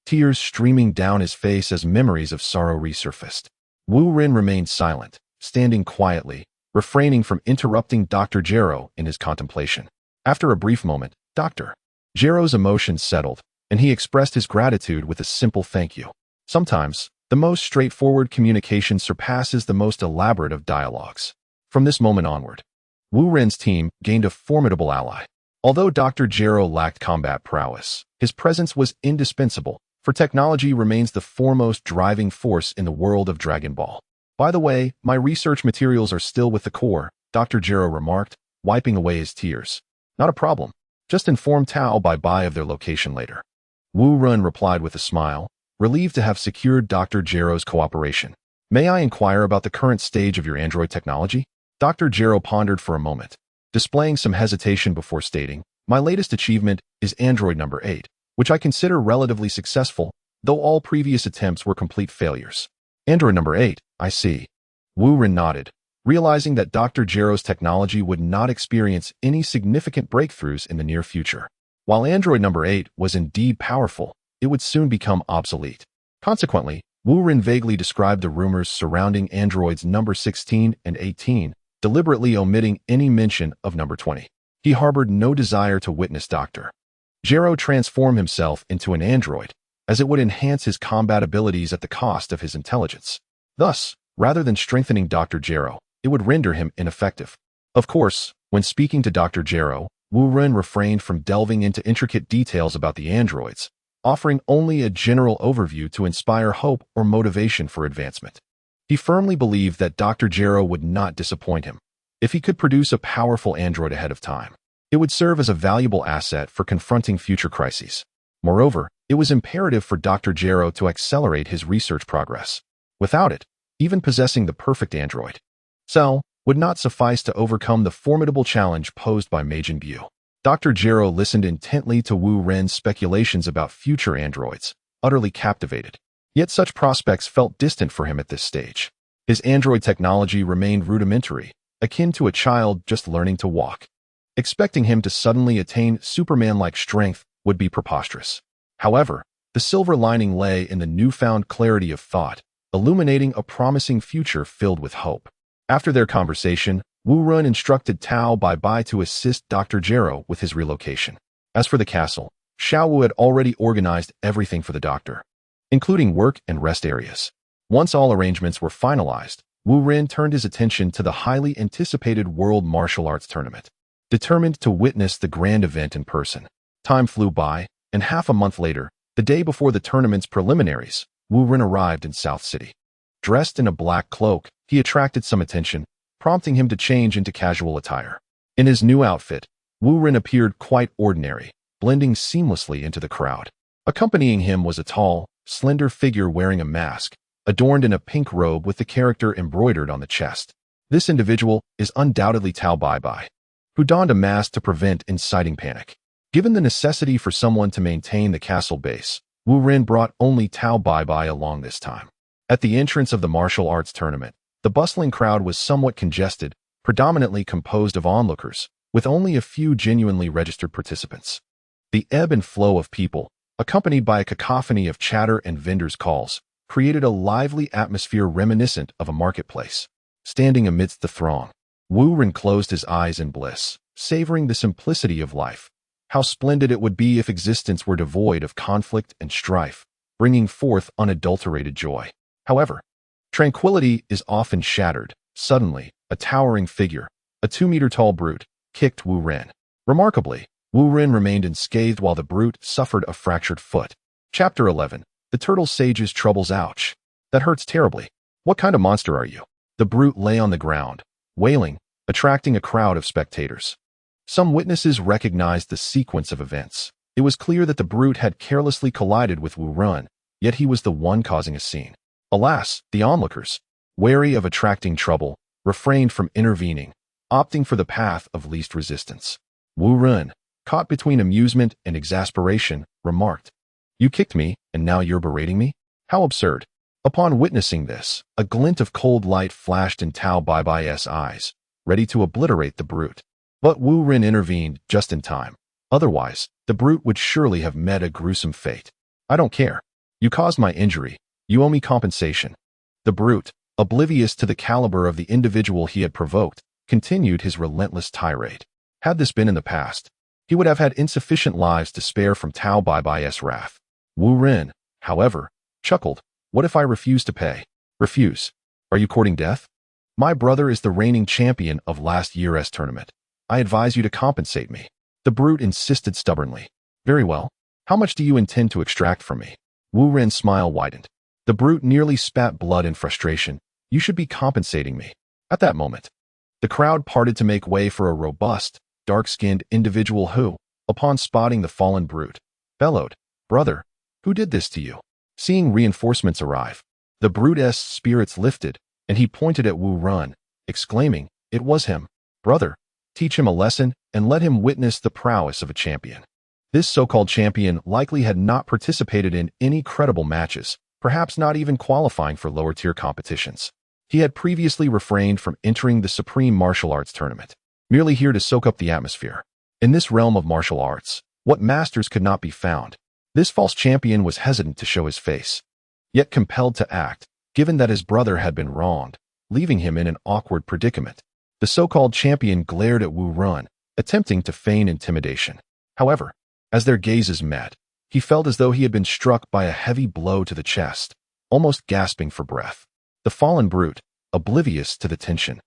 tears streaming down his face as memories of sorrow resurfaced. Wu Ren remained silent, standing quietly, refraining from interrupting Dr. Gero in his contemplation. After a brief moment, Dr. Gero's emotions settled, and he expressed his gratitude with a simple thank you. Sometimes, The most straightforward communication surpasses the most elaborate of dialogues. From this moment onward, Wu Ren's team gained a formidable ally. Although Dr. Gero lacked combat prowess, his presence was indispensable, for technology remains the foremost driving force in the world of Dragon Ball. By the way, my research materials are still with the core, Dr. Gero remarked, wiping away his tears. Not a problem. Just inform Tao Bai of their location later. Wu Ren replied with a smile, relieved to have secured Dr. Gero's cooperation. May I inquire about the current stage of your android technology? Dr. Gero pondered for a moment, displaying some hesitation before stating, my latest achievement is android number 8, which I consider relatively successful, though all previous attempts were complete failures. Android number 8, I see. Wu Ren nodded, realizing that Dr. Gero's technology would not experience any significant breakthroughs in the near future. While android number 8 was indeed powerful, it would soon become obsolete. Consequently, Wu Ren vaguely described the rumors surrounding androids number 16 and 18, deliberately omitting any mention of number 20. He harbored no desire to witness Dr. Gero transform himself into an android, as it would enhance his combat abilities at the cost of his intelligence. Thus, rather than strengthening Dr. Gero, it would render him ineffective. Of course, when speaking to Dr. Gero, Wu Ren refrained from delving into intricate details about the androids, offering only a general overview to inspire hope or motivation for advancement. He firmly believed that Dr. Gero would not disappoint him. If he could produce a powerful android ahead of time, it would serve as a valuable asset for confronting future crises. Moreover, it was imperative for Dr. Gero to accelerate his research progress. Without it, even possessing the perfect android cell would not suffice to overcome the formidable challenge posed by Majin Buu. Dr. Gero listened intently to Wu Ren's speculations about future androids, utterly captivated. Yet such prospects felt distant for him at this stage. His android technology remained rudimentary, akin to a child just learning to walk. Expecting him to suddenly attain Superman-like strength would be preposterous. However, the silver lining lay in the newfound clarity of thought, illuminating a promising future filled with hope. After their conversation, Wu Ren instructed Tao Bai to assist Dr. Gero with his relocation. As for the castle, Xiao Wu had already organized everything for the doctor, including work and rest areas. Once all arrangements were finalized, Wu Ren turned his attention to the highly anticipated World Martial Arts Tournament. Determined to witness the grand event in person, time flew by, and half a month later, the day before the tournament's preliminaries, Wu Ren arrived in South City. Dressed in a black cloak, he attracted some attention, prompting him to change into casual attire. In his new outfit, Wu Ren appeared quite ordinary, blending seamlessly into the crowd. Accompanying him was a tall, slender figure wearing a mask, adorned in a pink robe with the character embroidered on the chest. This individual is undoubtedly Tao Bai, who donned a mask to prevent inciting panic. Given the necessity for someone to maintain the castle base, Wu Ren brought only Tao Bai along this time. At the entrance of the martial arts tournament, the bustling crowd was somewhat congested, predominantly composed of onlookers, with only a few genuinely registered participants. The ebb and flow of people, accompanied by a cacophony of chatter and vendors' calls, created a lively atmosphere reminiscent of a marketplace. Standing amidst the throng, Wu Ren closed his eyes in bliss, savoring the simplicity of life. How splendid it would be if existence were devoid of conflict and strife, bringing forth unadulterated joy. However, tranquility is often shattered. Suddenly, a towering figure, a 2-meter-tall brute, kicked Wu Ren. Remarkably, Wu Ren remained unscathed while the brute suffered a fractured foot. Chapter 11. The Turtle Sage's Troubles. Ouch. That hurts terribly. What kind of monster are you? The brute lay on the ground, wailing, attracting a crowd of spectators. Some witnesses recognized the sequence of events. It was clear that the brute had carelessly collided with Wu Ren, yet he was the one causing a scene. Alas, the onlookers, wary of attracting trouble, refrained from intervening, opting for the path of least resistance. Wu Ren, caught between amusement and exasperation, remarked, "You kicked me, and now you're berating me? How absurd." Upon witnessing this, a glint of cold light flashed in Tao Bai's eyes, ready to obliterate the brute. But Wu Ren intervened just in time. Otherwise, the brute would surely have met a gruesome fate. "I don't care. You caused my injury. You owe me compensation." The brute, oblivious to the caliber of the individual he had provoked, continued his relentless tirade. Had this been in the past, he would have had insufficient lives to spare from Tao Bai's wrath. Wu Ren, however, chuckled, What if I refuse to pay? Refuse? Are you courting death? My brother is the reigning champion of last year's tournament. I advise you to compensate me. The brute insisted stubbornly. Very well. How much do you intend to extract from me? Wu Ren's smile widened. The brute nearly spat blood in frustration. You should be compensating me. At that moment, the crowd parted to make way for a robust, dark-skinned individual who, upon spotting the fallen brute, bellowed, "Brother, who did this to you?" Seeing reinforcements arrive, the brute's spirits lifted, and he pointed at Wu Ren, exclaiming, "It was him. Brother, teach him a lesson and let him witness the prowess of a champion." This so-called champion likely had not participated in any credible matches, perhaps not even qualifying for lower-tier competitions. He had previously refrained from entering the Supreme Martial Arts Tournament, merely here to soak up the atmosphere. In this realm of martial arts, what masters could not be found. This false champion was hesitant to show his face, yet compelled to act, given that his brother had been wronged, leaving him in an awkward predicament. The so-called champion glared at Wu Ren, attempting to feign intimidation. However, as their gazes met, he felt as though he had been struck by a heavy blow to the chest, almost gasping for breath. The fallen brute, oblivious to the tension,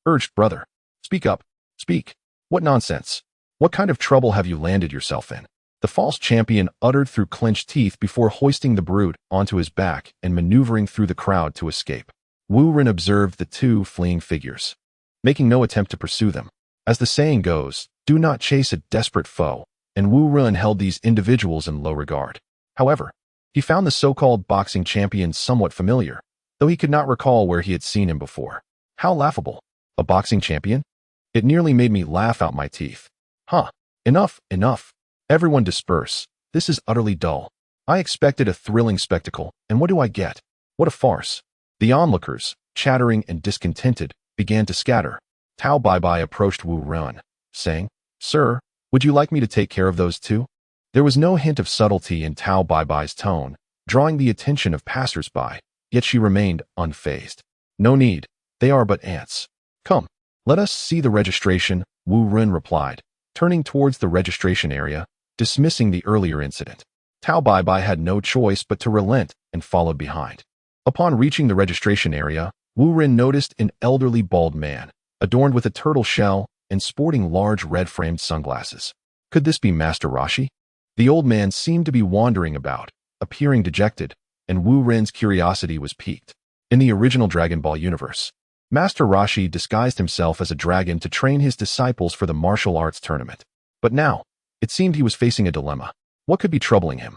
urged, "Brother, speak up, speak. What nonsense? What kind of trouble have you landed yourself in?" The false champion uttered through clenched teeth before hoisting the brute onto his back and maneuvering through the crowd to escape. Wu Ren observed the two fleeing figures, making no attempt to pursue them. As the saying goes, do not chase a desperate foe, and Wu Ren held these individuals in low regard. However, he found the so-called boxing champion somewhat familiar, though he could not recall where he had seen him before. How laughable. A boxing champion? It nearly made me laugh out my teeth. Huh. Enough, enough. Everyone disperse. This is utterly dull. I expected a thrilling spectacle, and what do I get? What a farce. The onlookers, chattering and discontented, began to scatter. Tao Bai approached Wu Ren, saying, "Sir, would you like me to take care of those two?" There was no hint of subtlety in Tao Bai's tone, drawing the attention of passers-by, yet she remained unfazed. "No need. They are but ants. Come, let us see the registration," Wu Ren replied, turning towards the registration area, dismissing the earlier incident. Tao Bai had no choice but to relent and followed behind. Upon reaching the registration area, Wu Ren noticed an elderly bald man, adorned with a turtle shell and sporting large red-framed sunglasses. Could this be Master Roshi? The old man seemed to be wandering about, appearing dejected, and Wu Ren's curiosity was piqued. In the original Dragon Ball universe, Master Roshi disguised himself as a dragon to train his disciples for the martial arts tournament. But now, it seemed he was facing a dilemma. What could be troubling him?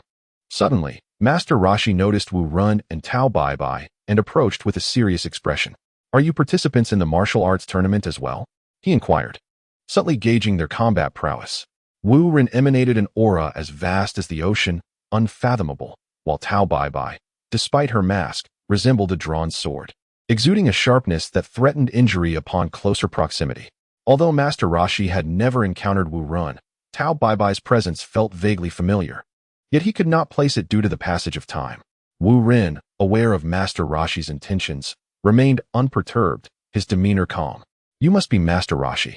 Suddenly, Master Roshi noticed Wu Ren and Tao Bai and approached with a serious expression. "Are you participants in the martial arts tournament as well?" he inquired, subtly gauging their combat prowess. Wu Ren emanated an aura as vast as the ocean, unfathomable, while Tao Bai, despite her mask, resembled a drawn sword, exuding a sharpness that threatened injury upon closer proximity. Although Master Roshi had never encountered Wu Ren, Tao Bai's presence felt vaguely familiar, yet he could not place it due to the passage of time. Wu Ren, aware of Master Roshi's intentions, remained unperturbed, his demeanor calm. "You must be Master Roshi.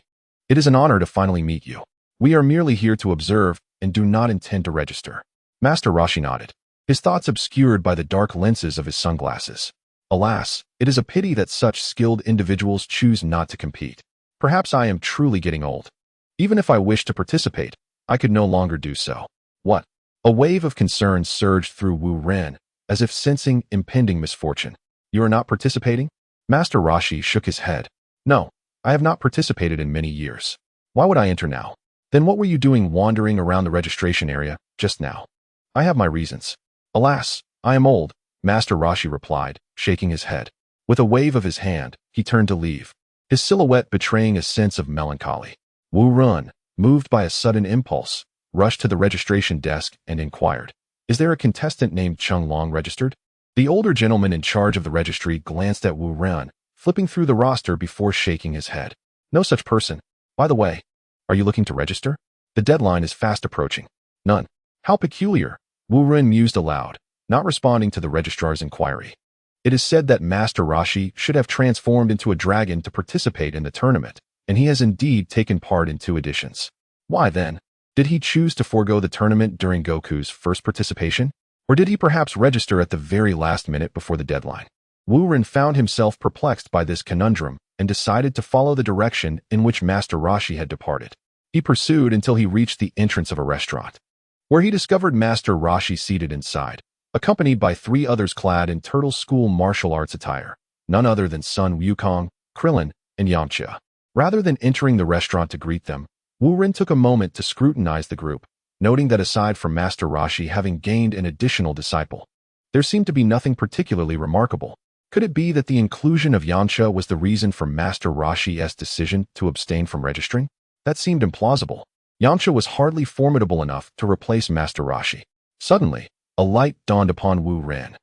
It is an honor to finally meet you. We are merely here to observe and do not intend to register." Master Roshi nodded, his thoughts obscured by the dark lenses of his sunglasses. Alas, it is a pity that such skilled individuals choose not to compete. Perhaps I am truly getting old. Even if I wished to participate, I could no longer do so. What? A wave of concern surged through Wu Ren, as if sensing impending misfortune. "You are not participating?" Master Roshi shook his head. "No, I have not participated in many years. Why would I enter now?" "Then what were you doing wandering around the registration area just now?" "I have my reasons." "Alas, I am old," Master Roshi replied, shaking his head. With a wave of his hand, he turned to leave, his silhouette betraying a sense of melancholy. Wu Ren, moved by a sudden impulse, rushed to the registration desk and inquired, "Is there a contestant named Chung Long registered?" The older gentleman in charge of the registry glanced at Wu Ren, flipping through the roster before shaking his head. "No such person. By the way, are you looking to register? The deadline is fast approaching." "None." "How peculiar," Wu Ren mused aloud, not responding to the registrar's inquiry. It is said that Master Roshi should have transformed into a dragon to participate in the tournament, and he has indeed taken part in 2 editions. Why then, did he choose to forego the tournament during Goku's first participation? Or did he perhaps register at the very last minute before the deadline? Wu Ren found himself perplexed by this conundrum and decided to follow the direction in which Master Rashi had departed. He pursued until he reached the entrance of a restaurant, where he discovered Master Rashi seated inside, accompanied by 3 others clad in turtle school martial arts attire, none other than Sun Wukong, Krillin, and Yamcha. Rather than entering the restaurant to greet them, Wu Ren took a moment to scrutinize the group, noting that aside from Master Rashi having gained an additional disciple, there seemed to be nothing particularly remarkable. Could it be that the inclusion of Yamcha was the reason for Master Rashi's decision to abstain from registering? That seemed implausible. Yamcha was hardly formidable enough to replace Master Rashi. Suddenly, a light dawned upon Wu Ren,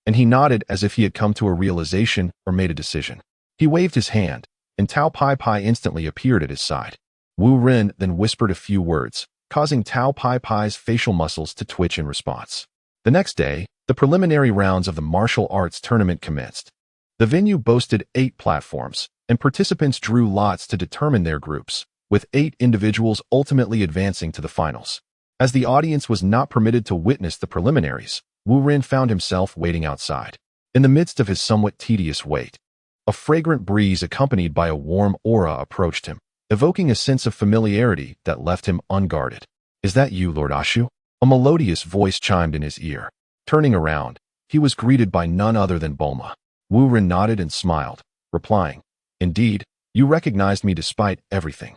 and he nodded as if he had come to a realization or made a decision. He waved his hand, and Tao Pai Pai instantly appeared at his side. Wu Ren then whispered a few words, causing Tao Pai Pai's facial muscles to twitch in response. The next day, the preliminary rounds of the martial arts tournament commenced. The venue boasted 8 platforms, and participants drew lots to determine their groups, with 8 individuals ultimately advancing to the finals. As the audience was not permitted to witness the preliminaries, Wu Ren found himself waiting outside. In the midst of his somewhat tedious wait, a fragrant breeze accompanied by a warm aura approached him, evoking a sense of familiarity that left him unguarded. "Is that you, Lord Ashu?" A melodious voice chimed in his ear. Turning around, he was greeted by none other than Bulma. Wu Ren nodded and smiled, replying, "Indeed, you recognized me despite everything."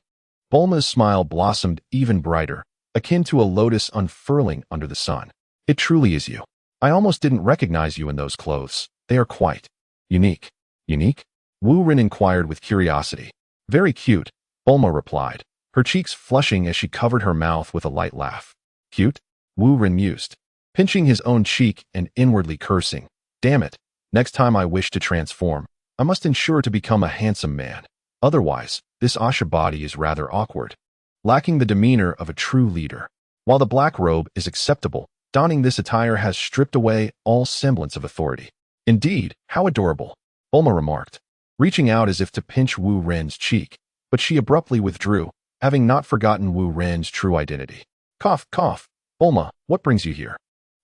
Bulma's smile blossomed even brighter, akin to a lotus unfurling under the sun. "It truly is you. I almost didn't recognize you in those clothes. They are quite unique." "Unique?" Wu Ren inquired with curiosity. "Very cute," Bulma replied, her cheeks flushing as she covered her mouth with a light laugh. "Cute?" Wu Ren mused, pinching his own cheek and inwardly cursing. "Damn it, next time I wish to transform, I must ensure to become a handsome man. Otherwise, this Asha body is rather awkward, lacking the demeanor of a true leader. While the black robe is acceptable, donning this attire has stripped away all semblance of authority." "Indeed, how adorable," Bulma remarked, reaching out as if to pinch Wu Ren's cheek, but she abruptly withdrew, having not forgotten Wu Ren's true identity. "Cough, cough. Bulma, what brings you here?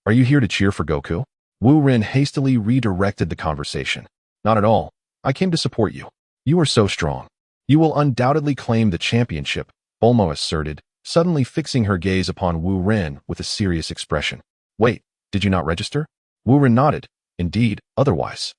Are you here to cheer for Goku?" Wu Ren hastily redirected the conversation. "Not at all. I came to support you. You are so strong. You will undoubtedly claim the championship," Bulma asserted, suddenly fixing her gaze upon Wu Ren with a serious expression. "Wait, did you not register?" Wu Ren nodded. "Indeed, otherwise.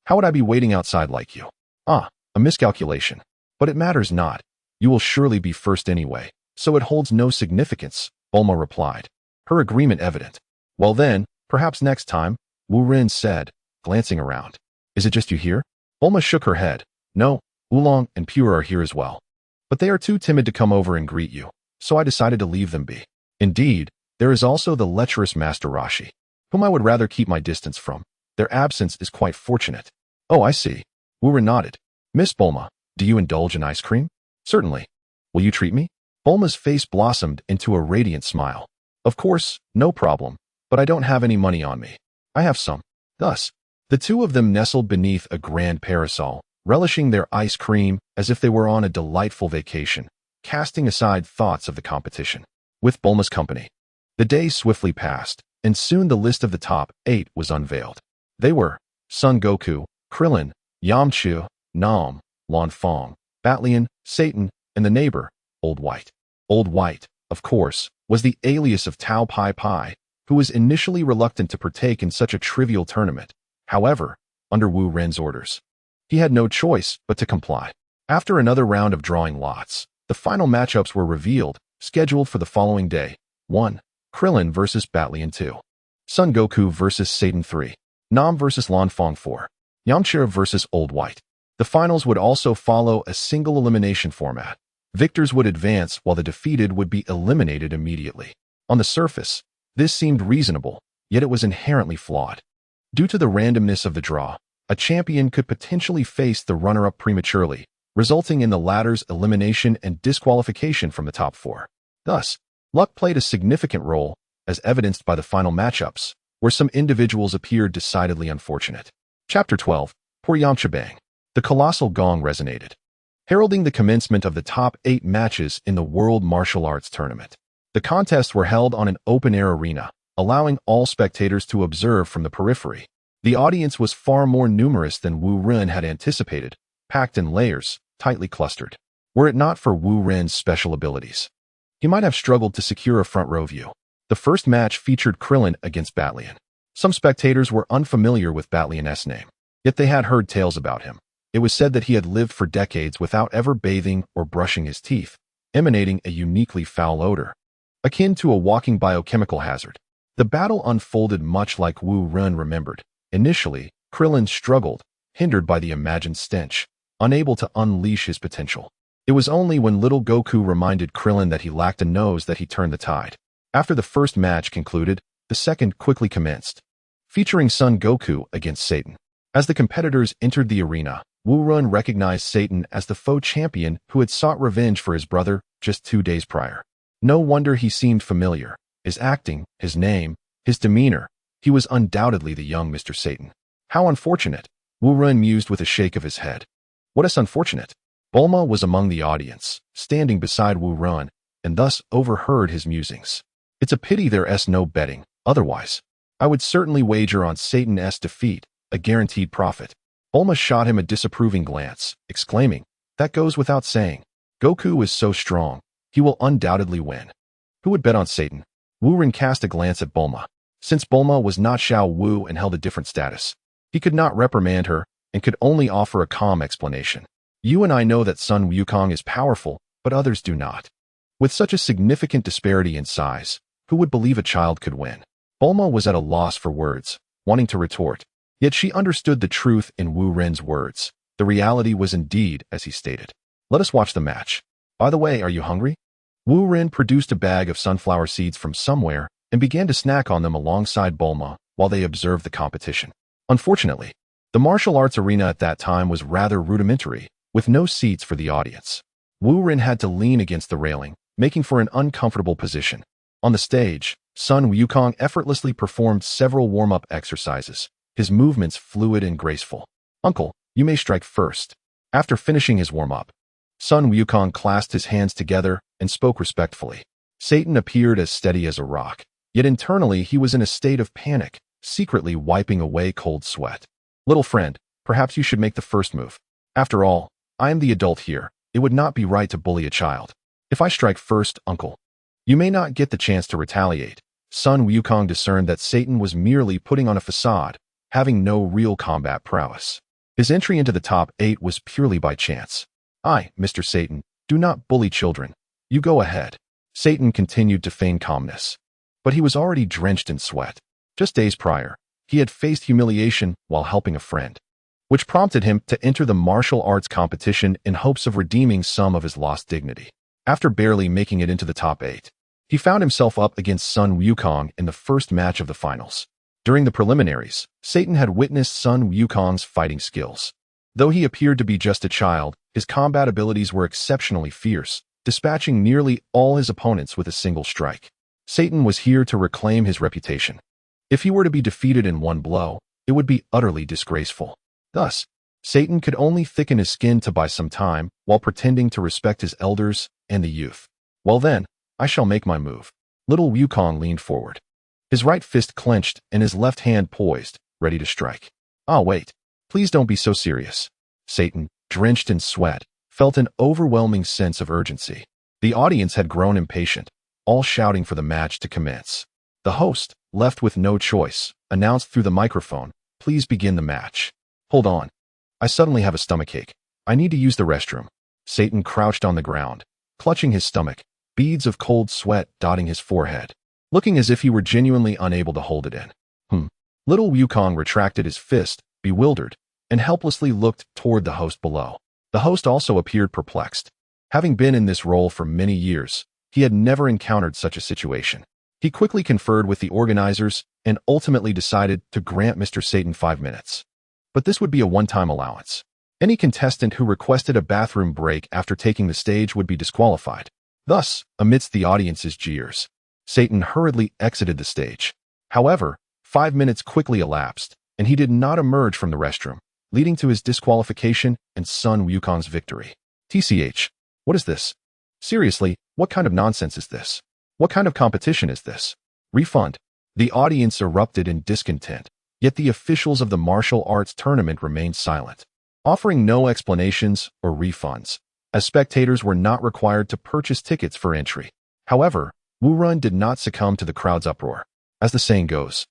How would I be waiting outside like you?" "Ah, a miscalculation. But it matters not. You will surely be first anyway, so it holds no significance," Bulma replied, her agreement evident. "Well then, perhaps next time," Wu Ren said, glancing around. "Is it just you here?" Bulma shook her head. "No, Oolong and Pure are here as well. But they are too timid to come over and greet you, so I decided to leave them be. Indeed, there is also the lecherous Master Rashi, whom I would rather keep my distance from. Their absence is quite fortunate." "Oh, I see." Wu Ren nodded. "Miss Bulma, do you indulge in ice cream?" "Certainly. Will you treat me?" Bulma's face blossomed into a radiant smile. "Of course, no problem, but I don't have any money on me. I have some." Thus, the two of them nestled beneath a grand parasol, relishing their ice cream as if they were on a delightful vacation, casting aside thoughts of the competition. With Bulma's company, the days swiftly passed, and soon the list of the top 8 was unveiled. They were Son Goku, Krillin, Yamcha, Nam, Lanfang, Batlian, Satan, and the neighbor, Old White. Old White, of course, was the alias of Tao Pai Pai, who was initially reluctant to partake in such a trivial tournament. However, under Wu Ren's orders, he had no choice but to comply. After another round of drawing lots, the final matchups were revealed, scheduled for the following day. 1. Krillin vs. Batlian 2. Son Goku vs. Satan 3. Nam vs. Lanfang 4. Yamcha vs. Old White. The finals would also follow a single elimination format. Victors would advance while the defeated would be eliminated immediately. On the surface, this seemed reasonable, yet it was inherently flawed. Due to the randomness of the draw, a champion could potentially face the runner-up prematurely, resulting in the latter's elimination and disqualification from the top 4. Thus, luck played a significant role, as evidenced by the final matchups, where some individuals appeared decidedly unfortunate. Chapter 12. Poor Yamcha Bang. The colossal gong resonated, heralding the commencement of the top 8 matches in the World Martial Arts Tournament. The contests were held on an open-air arena, allowing all spectators to observe from the periphery. The audience was far more numerous than Wu Ren had anticipated, packed in layers, tightly clustered. Were it not for Wu Ren's special abilities, he might have struggled to secure a front row view. The first match featured Krillin against Batlian. Some spectators were unfamiliar with Batlian's name, yet they had heard tales about him. It was said that he had lived for decades without ever bathing or brushing his teeth, emanating a uniquely foul odor, akin to a walking biochemical hazard. The battle unfolded much like Wu Ren remembered. Initially, Krillin struggled, hindered by the imagined stench, unable to unleash his potential. It was only when little Goku reminded Krillin that he lacked a nose that he turned the tide. After the first match concluded, the second quickly commenced, featuring Son Goku against Satan. As the competitors entered the arena, Wu Ren recognized Satan as the foe champion who had sought revenge for his brother just 2 days prior. No wonder he seemed familiar. His acting, his name, his demeanor. He was undoubtedly the young Mr. Satan. How unfortunate, Wu Ren mused with a shake of his head. What is unfortunate? Bulma was among the audience, standing beside Wu Ren, and thus overheard his musings. It's a pity there's no betting, otherwise I would certainly wager on Satan's defeat, a guaranteed profit. Bulma shot him a disapproving glance, exclaiming, "That goes without saying. Goku is so strong, he will undoubtedly win." Who would bet on Satan? Wu Ren cast a glance at Bulma. Since Bulma was not Xiao Wu and held a different status, he could not reprimand her and could only offer a calm explanation. You and I know that Sun Wukong is powerful, but others do not. With such a significant disparity in size, who would believe a child could win? Bulma was at a loss for words, wanting to retort. Yet she understood the truth in Wu Ren's words. The reality was indeed as he stated. Let us watch the match. By the way, are you hungry? Wu Ren produced a bag of sunflower seeds from somewhere and began to snack on them alongside Bulma while they observed the competition. Unfortunately, the martial arts arena at that time was rather rudimentary, with no seats for the audience. Wu Ren had to lean against the railing, making for an uncomfortable position. On the stage, Sun Wukong effortlessly performed several warm-up exercises, his movements fluid and graceful. "Uncle, you may strike first." After finishing his warm-up, Sun Wukong clasped his hands together and spoke respectfully. Satan appeared as steady as a rock, yet internally he was in a state of panic, secretly wiping away cold sweat. "Little friend, perhaps you should make the first move. After all, I am the adult here. It would not be right to bully a child. If I strike first, uncle, you may not get the chance to retaliate." Sun Wukong discerned that Satan was merely putting on a facade, having no real combat prowess. His entry into the top 8 was purely by chance. "I, Mr. Satan, do not bully children. You go ahead." Satan continued to feign calmness, but he was already drenched in sweat. Just days prior, he had faced humiliation while helping a friend, which prompted him to enter the martial arts competition in hopes of redeeming some of his lost dignity. After barely making it into the top 8, he found himself up against Sun Wukong in the first match of the finals. During the preliminaries, Satan had witnessed Sun Wukong's fighting skills. Though he appeared to be just a child, his combat abilities were exceptionally fierce, dispatching nearly all his opponents with a single strike. Satan was here to reclaim his reputation. If he were to be defeated in one blow, it would be utterly disgraceful. Thus, Satan could only thicken his skin to buy some time while pretending to respect his elders and the youth. "Well then, I shall make my move." Little Wukong leaned forward, his right fist clenched and his left hand poised, ready to strike. "Ah, wait. Please don't be so serious." Satan, drenched in sweat, felt an overwhelming sense of urgency. The audience had grown impatient, all shouting for the match to commence. The host, left with no choice, announced through the microphone, "Please begin the match." "Hold on. I suddenly have a stomachache. I need to use the restroom." Satan crouched on the ground, clutching his stomach, beads of cold sweat dotting his forehead, looking as if he were genuinely unable to hold it in. Little Wukong retracted his fist, bewildered, and helplessly looked toward the host below. The host also appeared perplexed. Having been in this role for many years, he had never encountered such a situation. He quickly conferred with the organizers and ultimately decided to grant Mr. Satan 5 minutes. But this would be a one-time allowance. Any contestant who requested a bathroom break after taking the stage would be disqualified. Thus, amidst the audience's jeers, Satan hurriedly exited the stage. However, 5 minutes quickly elapsed, and he did not emerge from the restroom, leading to his disqualification and Sun Wukong's victory. TCH, what is this? Seriously, what kind of nonsense is this? What kind of competition is this? Refund. The audience erupted in discontent, yet the officials of the martial arts tournament remained silent, offering no explanations or refunds, as spectators were not required to purchase tickets for entry. However, Wu Run did not succumb to the crowd's uproar. As the saying goes,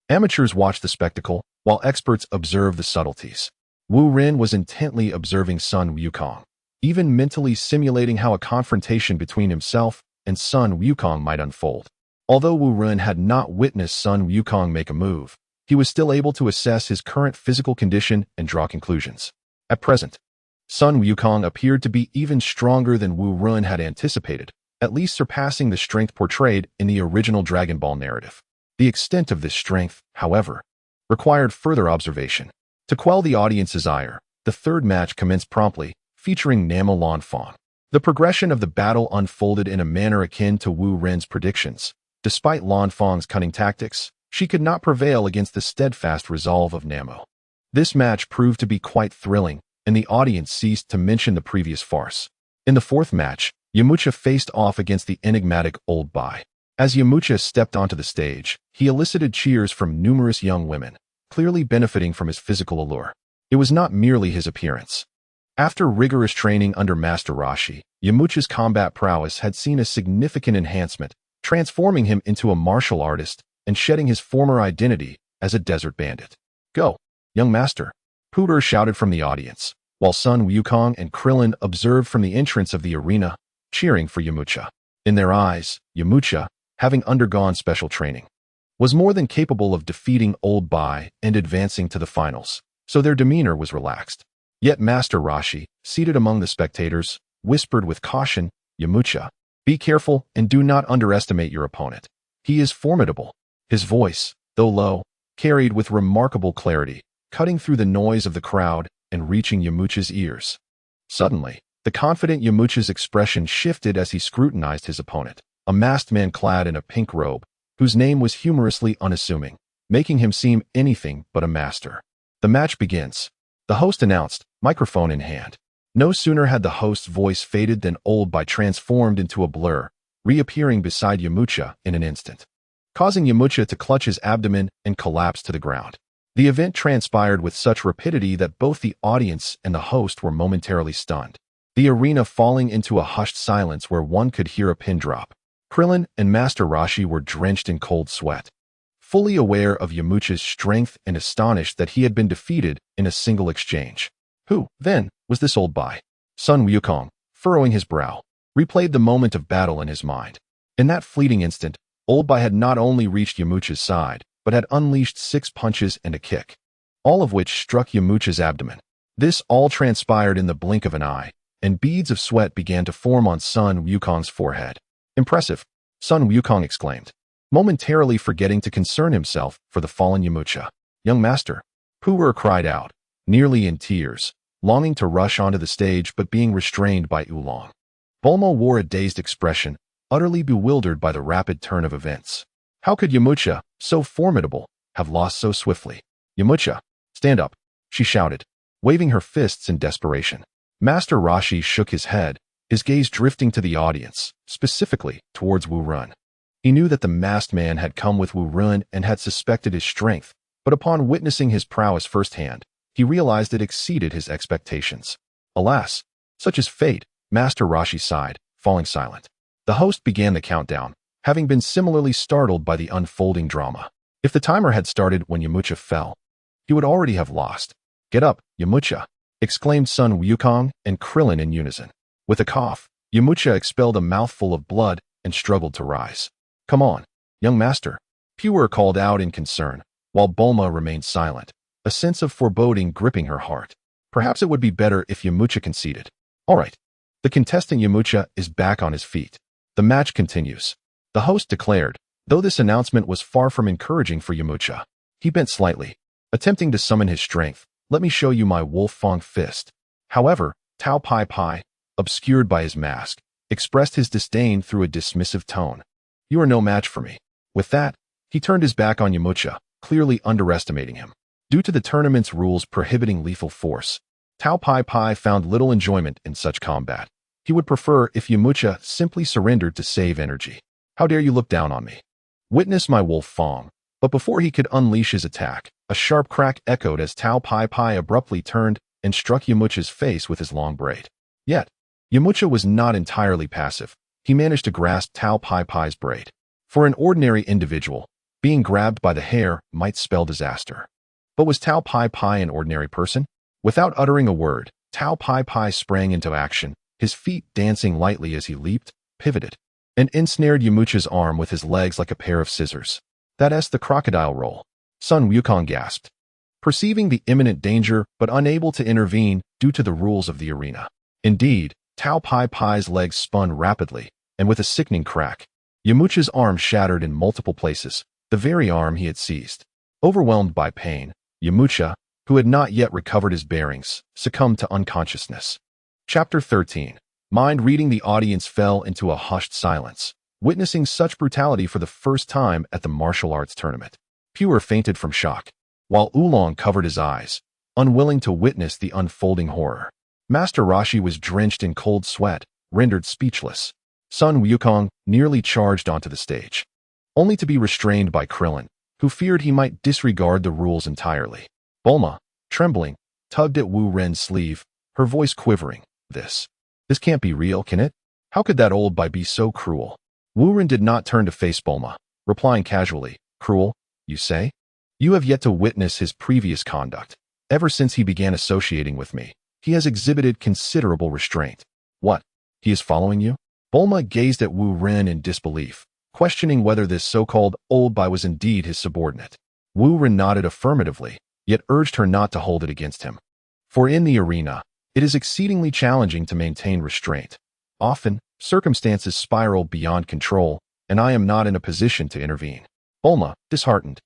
amateurs watch the spectacle, while experts observe the subtleties. Wu Ren was intently observing Sun Wukong, even mentally simulating how a confrontation between himself and Sun Wukong might unfold. Although Wu Ren had not witnessed Sun Wukong make a move, he was still able to assess his current physical condition and draw conclusions. At present, Sun Wukong appeared to be even stronger than Wu Ren had anticipated, at least surpassing the strength portrayed in the original Dragon Ball narrative. The extent of this strength, however, required further observation. To quell the audience's ire, the third match commenced promptly, featuring Namo Lanfang. The progression of the battle unfolded in a manner akin to Wu Ren's predictions. Despite Lanfang's cunning tactics, she could not prevail against the steadfast resolve of Namo. This match proved to be quite thrilling, and the audience ceased to mention the previous farce. In the fourth match, Yamcha faced off against the enigmatic Old Bai. As Yamcha stepped onto the stage, he elicited cheers from numerous young women, clearly benefiting from his physical allure. It was not merely his appearance. After rigorous training under Master Roshi, Yamcha's combat prowess had seen a significant enhancement, transforming him into a martial artist and shedding his former identity as a desert bandit. "Go, young master," Pooter shouted from the audience, while Sun Wukong and Krillin observed from the entrance of the arena, cheering for Yamcha. In their eyes, Yamcha, having undergone special training, was more than capable of defeating Old Bai and advancing to the finals, so their demeanor was relaxed. Yet Master Roshi, seated among the spectators, whispered with caution, "Yamcha, be careful and do not underestimate your opponent. He is formidable." His voice, though low, carried with remarkable clarity, cutting through the noise of the crowd and reaching Yamcha's ears. Suddenly, the confident Yamcha's expression shifted as he scrutinized his opponent, a masked man clad in a pink robe, whose name was humorously unassuming, making him seem anything but a master. "The match begins," the host announced, microphone in hand. No sooner had the host's voice faded than Old Bai transformed into a blur, reappearing beside Yamcha in an instant, causing Yamcha to clutch his abdomen and collapse to the ground. The event transpired with such rapidity that both the audience and the host were momentarily stunned, the arena falling into a hushed silence where one could hear a pin drop. Krillin and Master Roshi were drenched in cold sweat, fully aware of Yamcha's strength and astonished that he had been defeated in a single exchange. Who, then, was this Old Bai? Sun Wukong, furrowing his brow, replayed the moment of battle in his mind. In that fleeting instant, Old Bai had not only reached Yamcha's side, but had unleashed 6 punches and a kick, all of which struck Yamcha's abdomen. This all transpired in the blink of an eye, and beads of sweat began to form on Sun Wukong's forehead. "Impressive," Sun Wukong exclaimed, momentarily forgetting to concern himself for the fallen Yamcha. "Young master," Puer cried out, nearly in tears, longing to rush onto the stage but being restrained by Oolong. Bulma wore a dazed expression, utterly bewildered by the rapid turn of events. How could Yamcha, so formidable, have lost so swiftly? "Yamcha, stand up," she shouted, waving her fists in desperation. Master Roshi shook his head, his gaze drifting to the audience, specifically towards Wu Run. He knew that the masked man had come with Wu Run and had suspected his strength, but upon witnessing his prowess firsthand, he realized it exceeded his expectations. Alas, such is fate, Master Roshi sighed, falling silent. The host began the countdown, having been similarly startled by the unfolding drama. If the timer had started when Yamcha fell, he would already have lost. "Get up, Yamcha," exclaimed Sun Wukong and Krillin in unison. With a cough, Yamcha expelled a mouthful of blood and struggled to rise. "Come on, young master," Puer called out in concern, while Bulma remained silent, a sense of foreboding gripping her heart. Perhaps it would be better if Yamcha conceded. "All right." The contestant Yamcha is back on his feet. The match continues, the host declared, though this announcement was far from encouraging for Yamcha. He bent slightly, attempting to summon his strength. "Let me show you my Wolf Fang fist." However, Tao Pai Pai, obscured by his mask, expressed his disdain through a dismissive tone. "You are no match for me." With that, he turned his back on Yamcha, clearly underestimating him. Due to the tournament's rules prohibiting lethal force, Tao Pai Pai found little enjoyment in such combat. He would prefer if Yamcha simply surrendered to save energy. "How dare you look down on me? Witness my Wolf Fang," But before he could unleash his attack, a sharp crack echoed as Tao Pai Pai abruptly turned and struck Yamucha's face with his long braid. Yet, Yamucha was not entirely passive. He managed to grasp Tao Pai Pai's braid. For an ordinary individual, being grabbed by the hair might spell disaster. But was Tao Pai Pai an ordinary person? Without uttering a word, Tao Pai Pai sprang into action, his feet dancing lightly as he leaped, pivoted, and ensnared Yamucha's arm with his legs like a pair of scissors. That's the crocodile roll. Sun Wukong gasped, perceiving the imminent danger but unable to intervene due to the rules of the arena. Indeed, Tao Pai Pai's legs spun rapidly, and with a sickening crack, Yamucha's arm shattered in multiple places, the very arm he had seized. Overwhelmed by pain, Yamucha, who had not yet recovered his bearings, succumbed to unconsciousness. Chapter 13. Mind reading. The audience fell into a hushed silence, witnessing such brutality for the first time at the martial arts tournament. Pure fainted from shock, while Oolong covered his eyes, unwilling to witness the unfolding horror. Master Rashi was drenched in cold sweat, rendered speechless. Sun Wukong nearly charged onto the stage, only to be restrained by Krillin, who feared he might disregard the rules entirely. Bulma, trembling, tugged at Wu Ren's sleeve, her voice quivering. This can't be real, can it? How could that old Bai be so cruel? Wu Ren did not turn to face Bulma, replying casually, "Cruel, you say? You have yet to witness his previous conduct. Ever since he began associating with me, he has exhibited considerable restraint. What? He is following you?" Bulma gazed at Wu Ren in disbelief, questioning whether this so-called old Bai was indeed his subordinate. Wu Ren nodded affirmatively, yet urged her not to hold it against him. For in the arena, it is exceedingly challenging to maintain restraint. Often, circumstances spiral beyond control, and I am not in a position to intervene. Bulma, disheartened,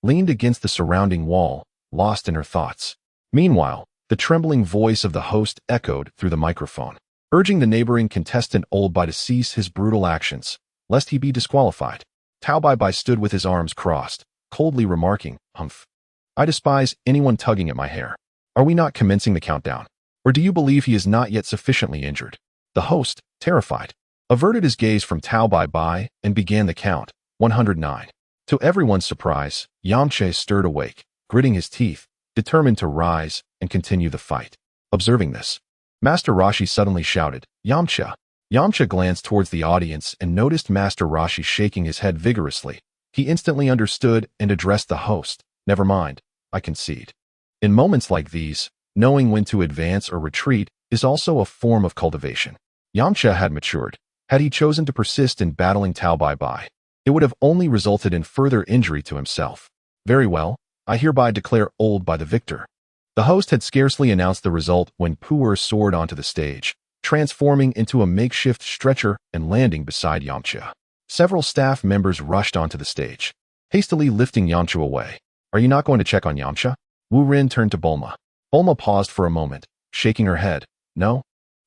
leaned against the surrounding wall, lost in her thoughts. Meanwhile, the trembling voice of the host echoed through the microphone, urging the neighboring contestant Old Bai to cease his brutal actions, lest he be disqualified. Tao Bai Bai stood with his arms crossed, coldly remarking, "Humph. I despise anyone tugging at my hair. Are we not commencing the countdown? Or do you believe he is not yet sufficiently injured?" The host, terrified, averted his gaze from Tao Bai Bai and began the count. 109. To everyone's surprise, Yamcha stirred awake, gritting his teeth, determined to rise and continue the fight. Observing this, Master Rashi suddenly shouted, "Yamcha!" Yamcha glanced towards the audience and noticed Master Rashi shaking his head vigorously. He instantly understood and addressed the host. "Never mind, I concede." In moments like these, knowing when to advance or retreat is also a form of cultivation. Yamcha had matured. Had he chosen to persist in battling Tao Bai Bai, it would have only resulted in further injury to himself. "Very well, I hereby declare Old Bai the victor." The host had scarcely announced the result when Pu'er soared onto the stage, transforming into a makeshift stretcher and landing beside Yamcha. Several staff members rushed onto the stage, hastily lifting Yamcha away. "Are you not going to check on Yamcha?" Wu Ren turned to Bulma. Bulma paused for a moment, shaking her head. "No,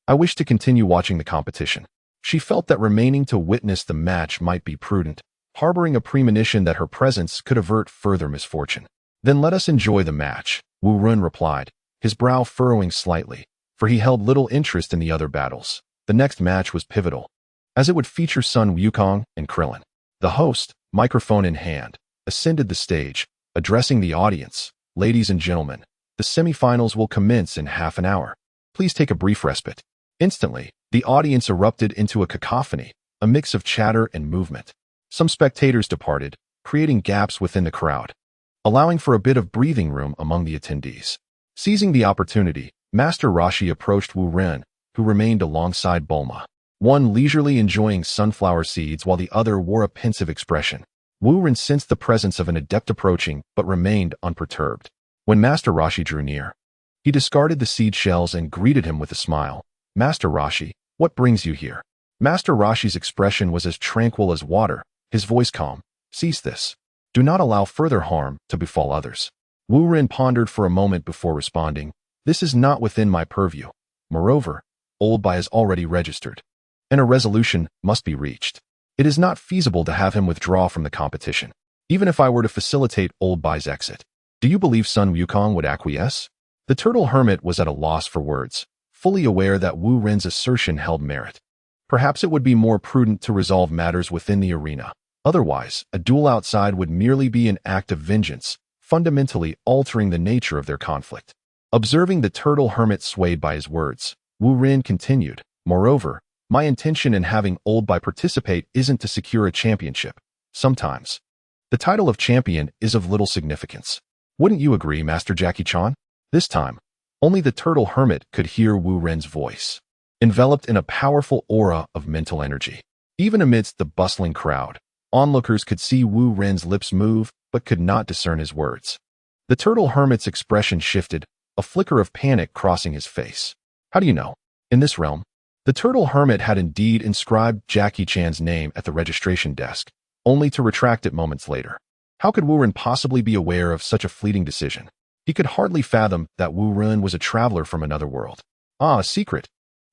I wish to continue watching the competition." She felt that remaining to witness the match might be prudent, harboring a premonition that her presence could avert further misfortune. "Then let us enjoy the match," Wu Ren replied, his brow furrowing slightly, for he held little interest in the other battles. The next match was pivotal, as it would feature Sun Wukong and Krillin. The host, microphone in hand, ascended the stage, addressing the audience. "Ladies and gentlemen, the semifinals will commence in half an hour. Please take a brief respite." Instantly, the audience erupted into a cacophony, a mix of chatter and movement. Some spectators departed, creating gaps within the crowd, allowing for a bit of breathing room among the attendees. Seizing the opportunity, Master Rashi approached Wu Ren, who remained alongside Bulma, one leisurely enjoying sunflower seeds while the other wore a pensive expression. Wu Ren sensed the presence of an adept approaching but remained unperturbed. When Master Rashi drew near, he discarded the seed shells and greeted him with a smile. "Master Rashi, what brings you here?" Master Rashi's expression was as tranquil as water, his voice calm. "Cease this. Do not allow further harm to befall others." Wu Ren pondered for a moment before responding, "This is not within my purview. Moreover, Old Bai is already registered, and a resolution must be reached. It is not feasible to have him withdraw from the competition, even if I were to facilitate Old Bai's exit. Do you believe Sun Wukong would acquiesce?" The turtle hermit was at a loss for words, fully aware that Wu Ren's assertion held merit. Perhaps it would be more prudent to resolve matters within the arena, Otherwise, a duel outside would merely be an act of vengeance, fundamentally altering the nature of their conflict. Observing the turtle hermit swayed by his words, Wu Ren continued, "Moreover, my intention in having Old Bai participate isn't to secure a championship. Sometimes, the title of champion is of little significance. Wouldn't you agree, Master Jackie-chan?" This time, only the turtle hermit could hear Wu Ren's voice, enveloped in a powerful aura of mental energy. Even amidst the bustling crowd, onlookers could see Wu Ren's lips move but could not discern his words. The turtle hermit's expression shifted, a flicker of panic crossing his face. "How do you know?" In this realm, the turtle hermit had indeed inscribed Jackie Chan's name at the registration desk, only to retract it moments later. How could Wu Ren possibly be aware of such a fleeting decision? He could hardly fathom that Wu Ren was a traveler from another world. "Ah, a secret,"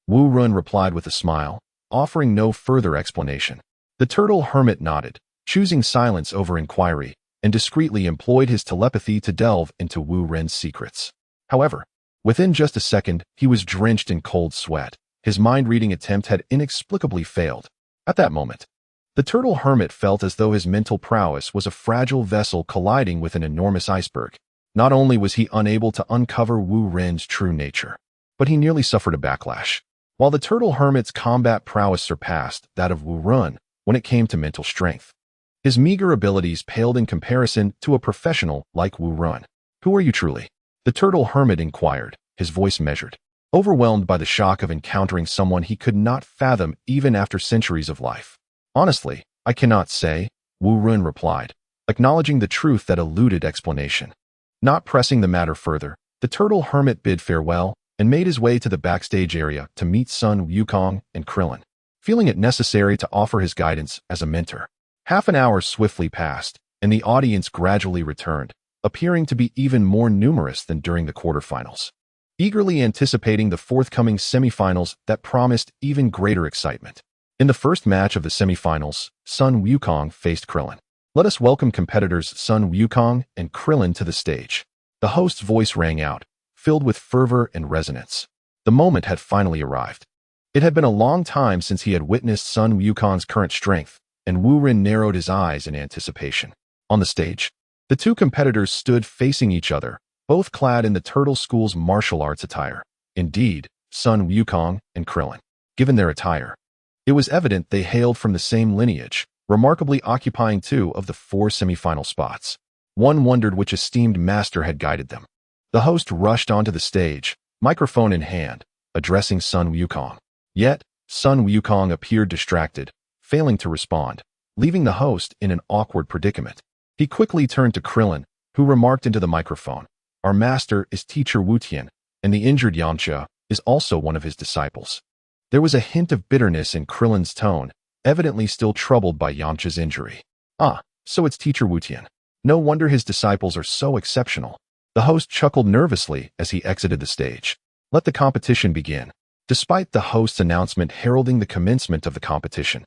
Wu Ren replied with a smile, offering no further explanation. The turtle hermit nodded, choosing silence over inquiry, and discreetly employed his telepathy to delve into Wu Ren's secrets. However, within just a second, he was drenched in cold sweat. His mind-reading attempt had inexplicably failed. At that moment, the turtle hermit felt as though his mental prowess was a fragile vessel colliding with an enormous iceberg. Not only was he unable to uncover Wu Ren's true nature, but he nearly suffered a backlash. While the turtle hermit's combat prowess surpassed that of Wu Ren when it came to mental strength, his meager abilities paled in comparison to a professional like Wu Ren. "Who are you truly?" the turtle hermit inquired, his voice measured, overwhelmed by the shock of encountering someone he could not fathom even after centuries of life. "Honestly, I cannot say," Wu Ren replied, acknowledging the truth that eluded explanation. Not pressing the matter further, the turtle hermit bid farewell and made his way to the backstage area to meet Sun Wukong and Krillin, feeling it necessary to offer his guidance as a mentor. Half an hour swiftly passed, and the audience gradually returned, appearing to be even more numerous than during the quarterfinals, eagerly anticipating the forthcoming semifinals that promised even greater excitement. In the first match of the semifinals, Sun Wukong faced Krillin. "Let us welcome competitors Sun Wukong and Krillin to the stage." The host's voice rang out, filled with fervor and resonance. The moment had finally arrived. It had been a long time since he had witnessed Sun Wukong's current strength, and Wu Ren narrowed his eyes in anticipation. On the stage, the two competitors stood facing each other, both clad in the Turtle School's martial arts attire. Indeed, Sun Wukong and Krillin. Given their attire, it was evident they hailed from the same lineage, remarkably occupying 2 of the 4 semifinal spots. One wondered which esteemed master had guided them. The host rushed onto the stage, microphone in hand, addressing Sun Wukong. Yet, Sun Wukong appeared distracted, failing to respond, leaving the host in an awkward predicament. He quickly turned to Krillin, who remarked into the microphone, "Our master is teacher Wu Tian, and the injured Yamcha is also one of his disciples." There was a hint of bitterness in Krillin's tone, evidently still troubled by Yamcha's injury. "Ah, so it's teacher Wu Tian. No wonder his disciples are so exceptional." The host chuckled nervously as he exited the stage. Let the competition begin. Despite the host's announcement heralding the commencement of the competition,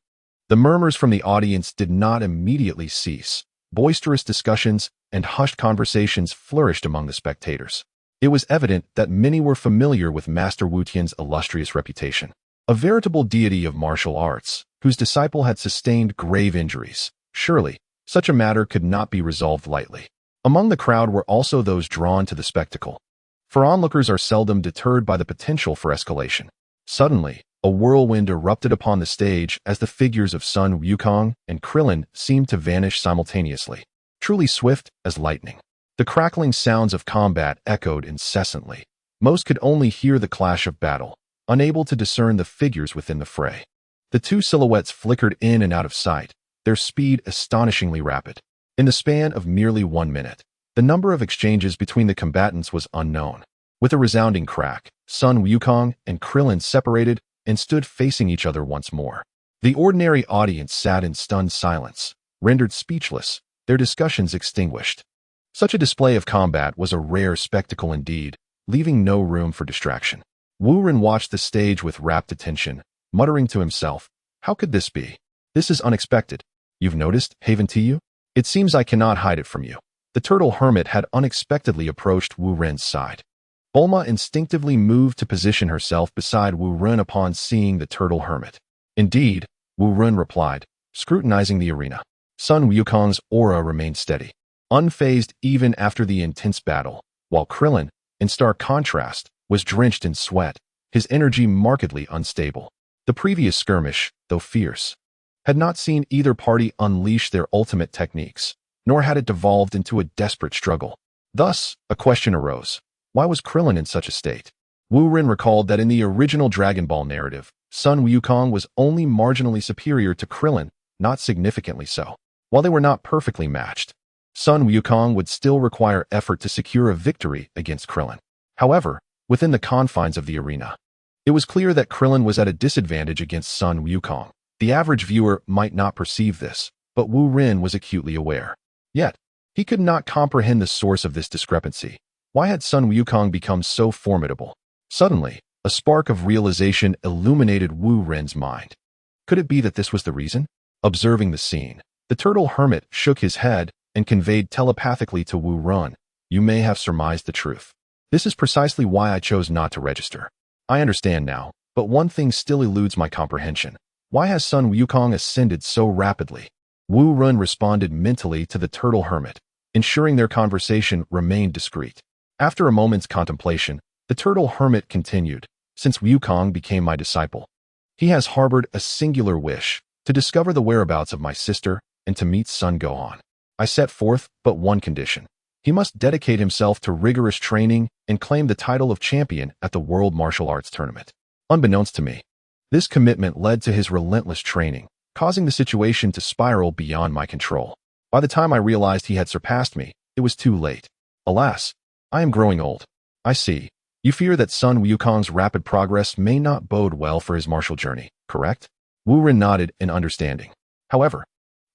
the murmurs from the audience did not immediately cease. Boisterous discussions and hushed conversations flourished among the spectators. It was evident that many were familiar with Master Wu Tian's illustrious reputation, a veritable deity of martial arts, whose disciple had sustained grave injuries. Surely, such a matter could not be resolved lightly. Among the crowd were also those drawn to the spectacle, for onlookers are seldom deterred by the potential for escalation. Suddenly, a whirlwind erupted upon the stage as the figures of Sun Wukong and Krillin seemed to vanish simultaneously, truly swift as lightning. The crackling sounds of combat echoed incessantly. Most could only hear the clash of battle, unable to discern the figures within the fray. The 2 silhouettes flickered in and out of sight, their speed astonishingly rapid. In the span of merely 1 minute, the number of exchanges between the combatants was unknown. With a resounding crack, Sun Wukong and Krillin separated and stood facing each other once more. The ordinary audience sat in stunned silence, rendered speechless, their discussions extinguished. Such a display of combat was a rare spectacle indeed, leaving no room for distraction. Wu Ren watched the stage with rapt attention, muttering to himself, "How could this be? This is unexpected. You've noticed, haven't you? It seems I cannot hide it from you." The turtle hermit had unexpectedly approached Wu Ren's side. Bulma instinctively moved to position herself beside Wu Ren upon seeing the turtle hermit. "Indeed," Wu Ren replied, scrutinizing the arena. Sun Wukong's aura remained steady, unfazed even after the intense battle, while Krillin, in stark contrast, was drenched in sweat, his energy markedly unstable. The previous skirmish, though fierce, had not seen either party unleash their ultimate techniques, nor had it devolved into a desperate struggle. Thus, a question arose. Why was Krillin in such a state? Wu Ren recalled that in the original Dragon Ball narrative, Sun Wukong was only marginally superior to Krillin, not significantly so. While they were not perfectly matched, Sun Wukong would still require effort to secure a victory against Krillin. However, within the confines of the arena, it was clear that Krillin was at a disadvantage against Sun Wukong. The average viewer might not perceive this, but Wu Ren was acutely aware. Yet, he could not comprehend the source of this discrepancy. Why had Sun Wukong become so formidable? Suddenly, a spark of realization illuminated Wu Ren's mind. Could it be that this was the reason? Observing the scene, the turtle hermit shook his head and conveyed telepathically to Wu Ren, "You may have surmised the truth. This is precisely why I chose not to register. I understand now, but one thing still eludes my comprehension. Why has Sun Wukong ascended so rapidly?" Wu Ren responded mentally to the turtle hermit, ensuring their conversation remained discreet. After a moment's contemplation, the turtle hermit continued, "Since Wukong became my disciple, he has harbored a singular wish to discover the whereabouts of my sister and to meet Sun Gohan. I set forth but one condition. He must dedicate himself to rigorous training and claim the title of champion at the World Martial Arts Tournament." Unbeknownst to me, this commitment led to his relentless training, causing the situation to spiral beyond my control. By the time I realized he had surpassed me, it was too late. Alas, I am growing old. I see. You fear that Sun Wukong's rapid progress may not bode well for his martial journey, correct? Wu Ren nodded in understanding. However,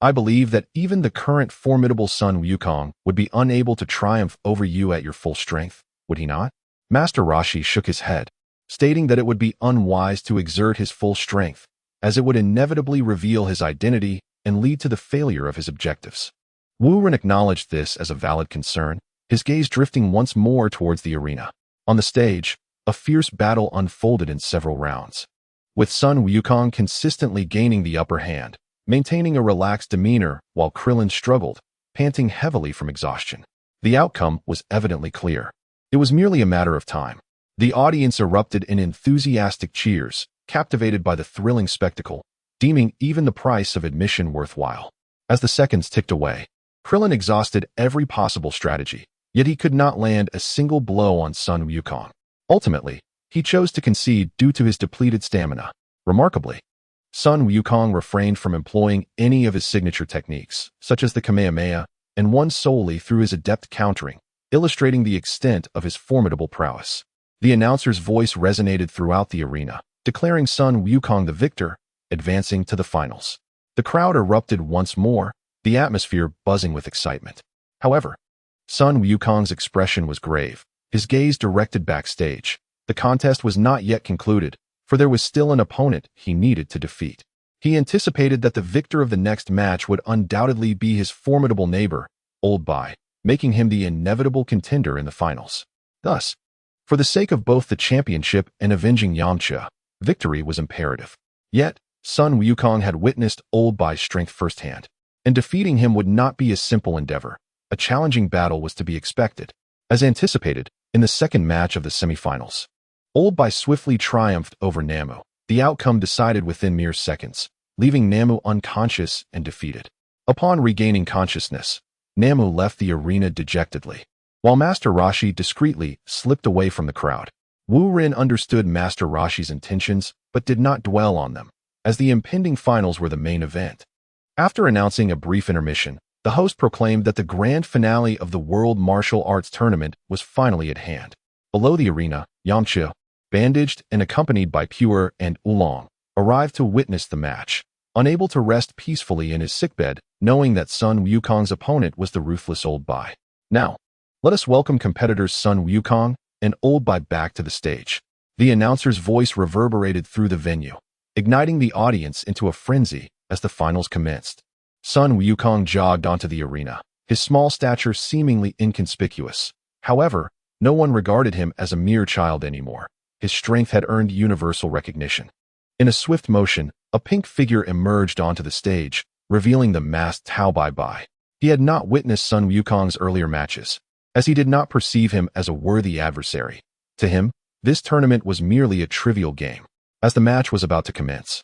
I believe that even the current formidable Sun Wukong would be unable to triumph over you at your full strength, would he not? Master Roshi shook his head, stating that it would be unwise to exert his full strength, as it would inevitably reveal his identity and lead to the failure of his objectives. Wu Ren acknowledged this as a valid concern, his gaze drifting once more towards the arena. On the stage, a fierce battle unfolded in several rounds, with Sun Wukong consistently gaining the upper hand, maintaining a relaxed demeanor while Krillin struggled, panting heavily from exhaustion. The outcome was evidently clear. It was merely a matter of time. The audience erupted in enthusiastic cheers, captivated by the thrilling spectacle, deeming even the price of admission worthwhile. As the seconds ticked away, Krillin exhausted every possible strategy, yet he could not land a single blow on Sun Wukong. Ultimately, he chose to concede due to his depleted stamina. Remarkably, Sun Wukong refrained from employing any of his signature techniques, such as the Kamehameha, and won solely through his adept countering, illustrating the extent of his formidable prowess. The announcer's voice resonated throughout the arena, declaring Sun Wukong the victor, advancing to the finals. The crowd erupted once more, the atmosphere buzzing with excitement. However, Sun Wukong's expression was grave, his gaze directed backstage. The contest was not yet concluded, for there was still an opponent he needed to defeat. He anticipated that the victor of the next match would undoubtedly be his formidable neighbor, Old Bai, making him the inevitable contender in the finals. Thus, for the sake of both the championship and avenging Yamcha, victory was imperative. Yet, Sun Wukong had witnessed Old Bai's strength firsthand, and defeating him would not be a simple endeavor. A challenging battle was to be expected. As anticipated, in the second match of the semifinals, Old Bai swiftly triumphed over Namu. The outcome decided within mere seconds, leaving Namu unconscious and defeated. Upon regaining consciousness, Namu left the arena dejectedly, while Master Roshi discreetly slipped away from the crowd. Wu Ren understood Master Roshi's intentions, but did not dwell on them, as the impending finals were the main event. After announcing a brief intermission, the host proclaimed that the grand finale of the World Martial Arts Tournament was finally at hand. Below the arena, Yamcha, bandaged and accompanied by Pure and Oolong, arrived to witness the match, unable to rest peacefully in his sickbed, knowing that Sun Wukong's opponent was the ruthless Old Bai. Now, let us welcome competitors Sun Wukong and Old Bai back to the stage. The announcer's voice reverberated through the venue, igniting the audience into a frenzy as the finals commenced. Sun Wukong jogged onto the arena, his small stature seemingly inconspicuous. However, no one regarded him as a mere child anymore. His strength had earned universal recognition. In a swift motion, a pink figure emerged onto the stage, revealing the masked Tao Bai Bai. He had not witnessed Sun Wukong's earlier matches, as he did not perceive him as a worthy adversary. To him, this tournament was merely a trivial game. As the match was about to commence,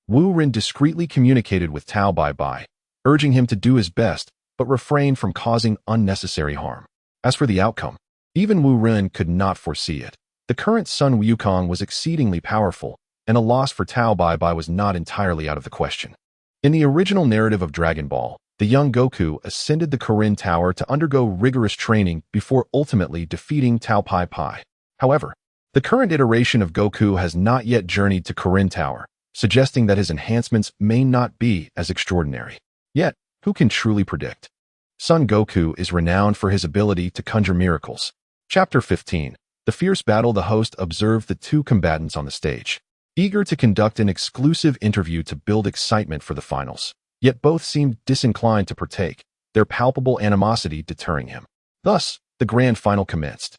Wu Ren discreetly communicated with Tao Bai Bai, urging him to do his best but refrain from causing unnecessary harm. As for the outcome, even Wu Ren could not foresee it. The current Sun Wukong was exceedingly powerful, and a loss for Tao Bai Bai was not entirely out of the question. In the original narrative of Dragon Ball, the young Goku ascended the Kirin Tower to undergo rigorous training before ultimately defeating Tao Pai Pai. However, the current iteration of Goku has not yet journeyed to Kirin Tower, suggesting that his enhancements may not be as extraordinary. Yet, who can truly predict? Son Goku is renowned for his ability to conjure miracles. Chapter 15. The fierce battle. The host observed the two combatants on the stage, eager to conduct an exclusive interview to build excitement for the finals. Yet both seemed disinclined to partake, their palpable animosity deterring him. Thus, the grand final commenced.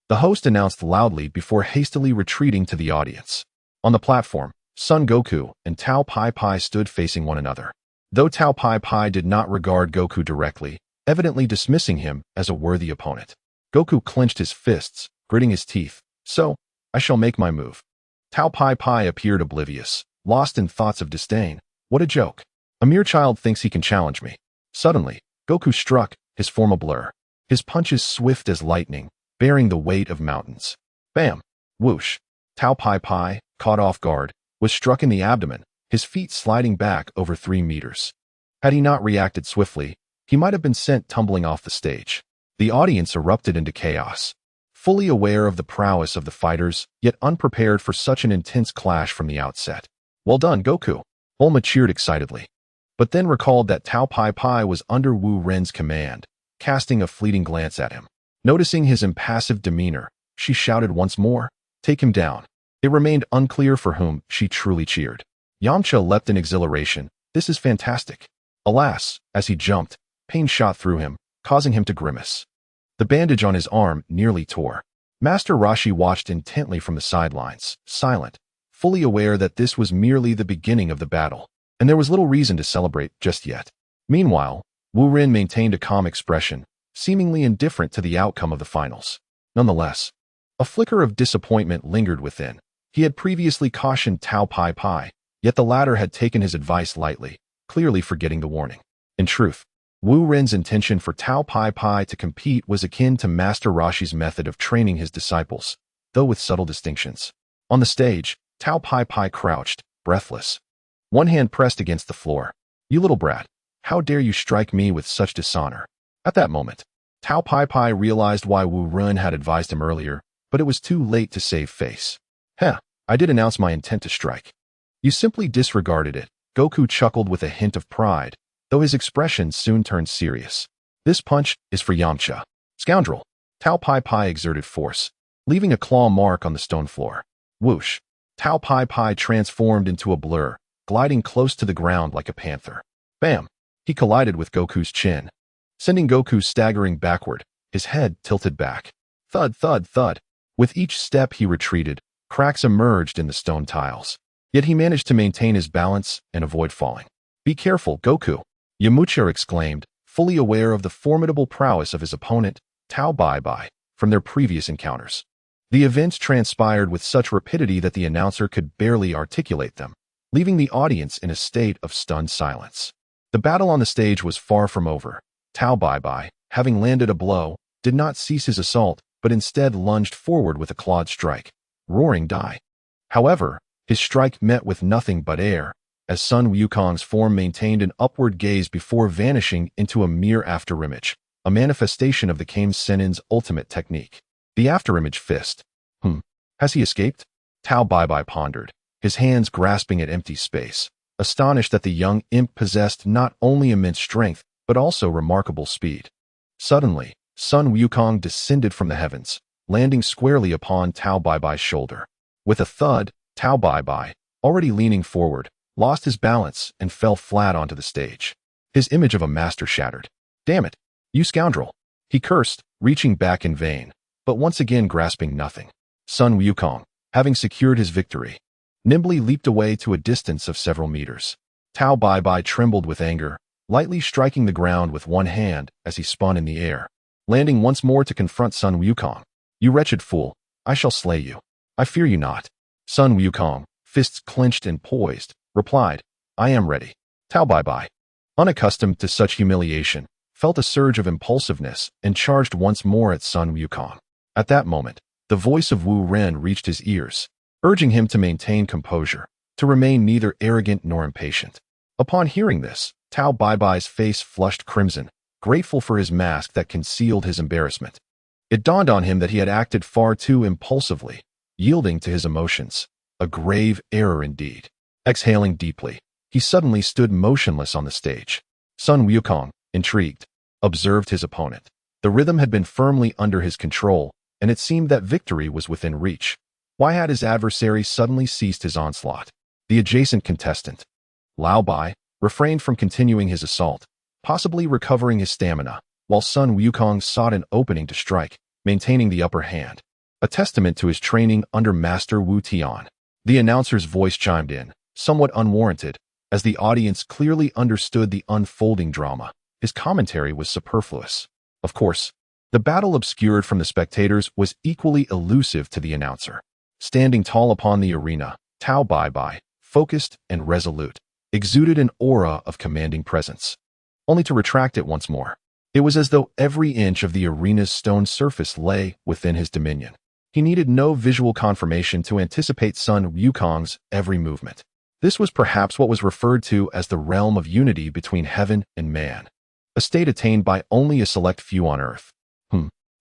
The host announced loudly before hastily retreating to the audience. On the platform, Son Goku and Tao Pai Pai stood facing one another. Though Tao Pai Pai did not regard Goku directly, evidently dismissing him as a worthy opponent, Goku clenched his fists, gritting his teeth. So, I shall make my move. Tao Pai Pai appeared oblivious, lost in thoughts of disdain. What a joke. A mere child thinks he can challenge me. Suddenly, Goku struck, his form a blur, his punches swift as lightning, bearing the weight of mountains. Bam! Whoosh! Tao Pai Pai, caught off guard, was struck in the abdomen, his feet sliding back over 3 meters. Had he not reacted swiftly, he might have been sent tumbling off the stage. The audience erupted into chaos, fully aware of the prowess of the fighters, yet unprepared for such an intense clash from the outset. Well done, Goku! Bulma cheered excitedly, but then recalled that Tao Pai Pai was under Wu Ren's command, casting a fleeting glance at him. Noticing his impassive demeanor, she shouted once more, "Take him down." It remained unclear for whom she truly cheered. Yamcha leapt in exhilaration. This is fantastic. Alas, as he jumped, pain shot through him, causing him to grimace. The bandage on his arm nearly tore. Master Roshi watched intently from the sidelines, silent, fully aware that this was merely the beginning of the battle, and there was little reason to celebrate just yet. Meanwhile, Wu Ren maintained a calm expression, seemingly indifferent to the outcome of the finals. Nonetheless, a flicker of disappointment lingered within. He had previously cautioned Tao Pai Pai, yet the latter had taken his advice lightly, clearly forgetting the warning. In truth, Wu Ren's intention for Tao Pai Pai to compete was akin to Master Roshi's method of training his disciples, though with subtle distinctions. On the stage, Tao Pai Pai crouched, breathless, one hand pressed against the floor. "You little brat, how dare you strike me with such dishonor?" At that moment, Tao Pai Pai realized why Wu Ren had advised him earlier, but it was too late to save face. "Heh, I did announce my intent to strike. You simply disregarded it." Goku chuckled with a hint of pride, though his expression soon turned serious. "This punch is for Yamcha." "Scoundrel!" Tao Pai Pai exerted force, leaving a claw mark on the stone floor. Whoosh! Tao Pai Pai transformed into a blur, gliding close to the ground like a panther. Bam! He collided with Goku's chin, sending Goku staggering backward, his head tilted back. Thud, thud, thud. With each step he retreated, cracks emerged in the stone tiles. Yet he managed to maintain his balance and avoid falling. "Be careful, Goku!" Yamcha exclaimed, fully aware of the formidable prowess of his opponent, Tao Bai Bai, from their previous encounters. The events transpired with such rapidity that the announcer could barely articulate them, leaving the audience in a state of stunned silence. The battle on the stage was far from over. Tao Bai Bai, having landed a blow, did not cease his assault, but instead lunged forward with a clawed strike, roaring die. However, his strike met with nothing but air, as Sun Wukong's form maintained an upward gaze before vanishing into a mere afterimage, a manifestation of the Kame Sennin's ultimate technique. The afterimage fist. Has he escaped? Tao Bai Bai pondered, his hands grasping at empty space, astonished that the young imp possessed not only immense strength, but also remarkable speed. Suddenly, Sun Wukong descended from the heavens, landing squarely upon Tao Bai Bai's shoulder. With a thud, Tao Bai Bai, already leaning forward, lost his balance and fell flat onto the stage. His image of a master shattered. "Damn it, you scoundrel!" he cursed, reaching back in vain, but once again grasping nothing. Sun Wukong, having secured his victory, nimbly leaped away to a distance of several meters. Tao Bai Bai trembled with anger, lightly striking the ground with one hand as he spun in the air, landing once more to confront Sun Wukong. You wretched fool, I shall slay you. I fear you not. Sun Wukong, fists clenched and poised, replied, I am ready. Tao Bai Bai, unaccustomed to such humiliation, felt a surge of impulsiveness and charged once more at Sun Wukong. At that moment, the voice of Wu Ren reached his ears, urging him to maintain composure, to remain neither arrogant nor impatient. Upon hearing this, Tao Bai Bai's face flushed crimson, grateful for his mask that concealed his embarrassment. It dawned on him that he had acted far too impulsively, yielding to his emotions, a grave error indeed. Exhaling deeply, he suddenly stood motionless on the stage. Sun Wukong, intrigued, observed his opponent. The rhythm had been firmly under his control, and it seemed that victory was within reach. Why had his adversary suddenly ceased his onslaught? The adjacent contestant, Lao Bai, refrained from continuing his assault, possibly recovering his stamina, while Sun Wukong sought an opening to strike, maintaining the upper hand, a testament to his training under Master Wu Tian. The announcer's voice chimed in, somewhat unwarranted, as the audience clearly understood the unfolding drama. His commentary was superfluous. Of course, the battle obscured from the spectators was equally elusive to the announcer. Standing tall upon the arena, Tao Bai Bai, focused and resolute, exuded an aura of commanding presence, only to retract it once more. It was as though every inch of the arena's stone surface lay within his dominion. He needed no visual confirmation to anticipate Sun Wukong's every movement. This was perhaps what was referred to as the realm of unity between heaven and man, a state attained by only a select few on earth.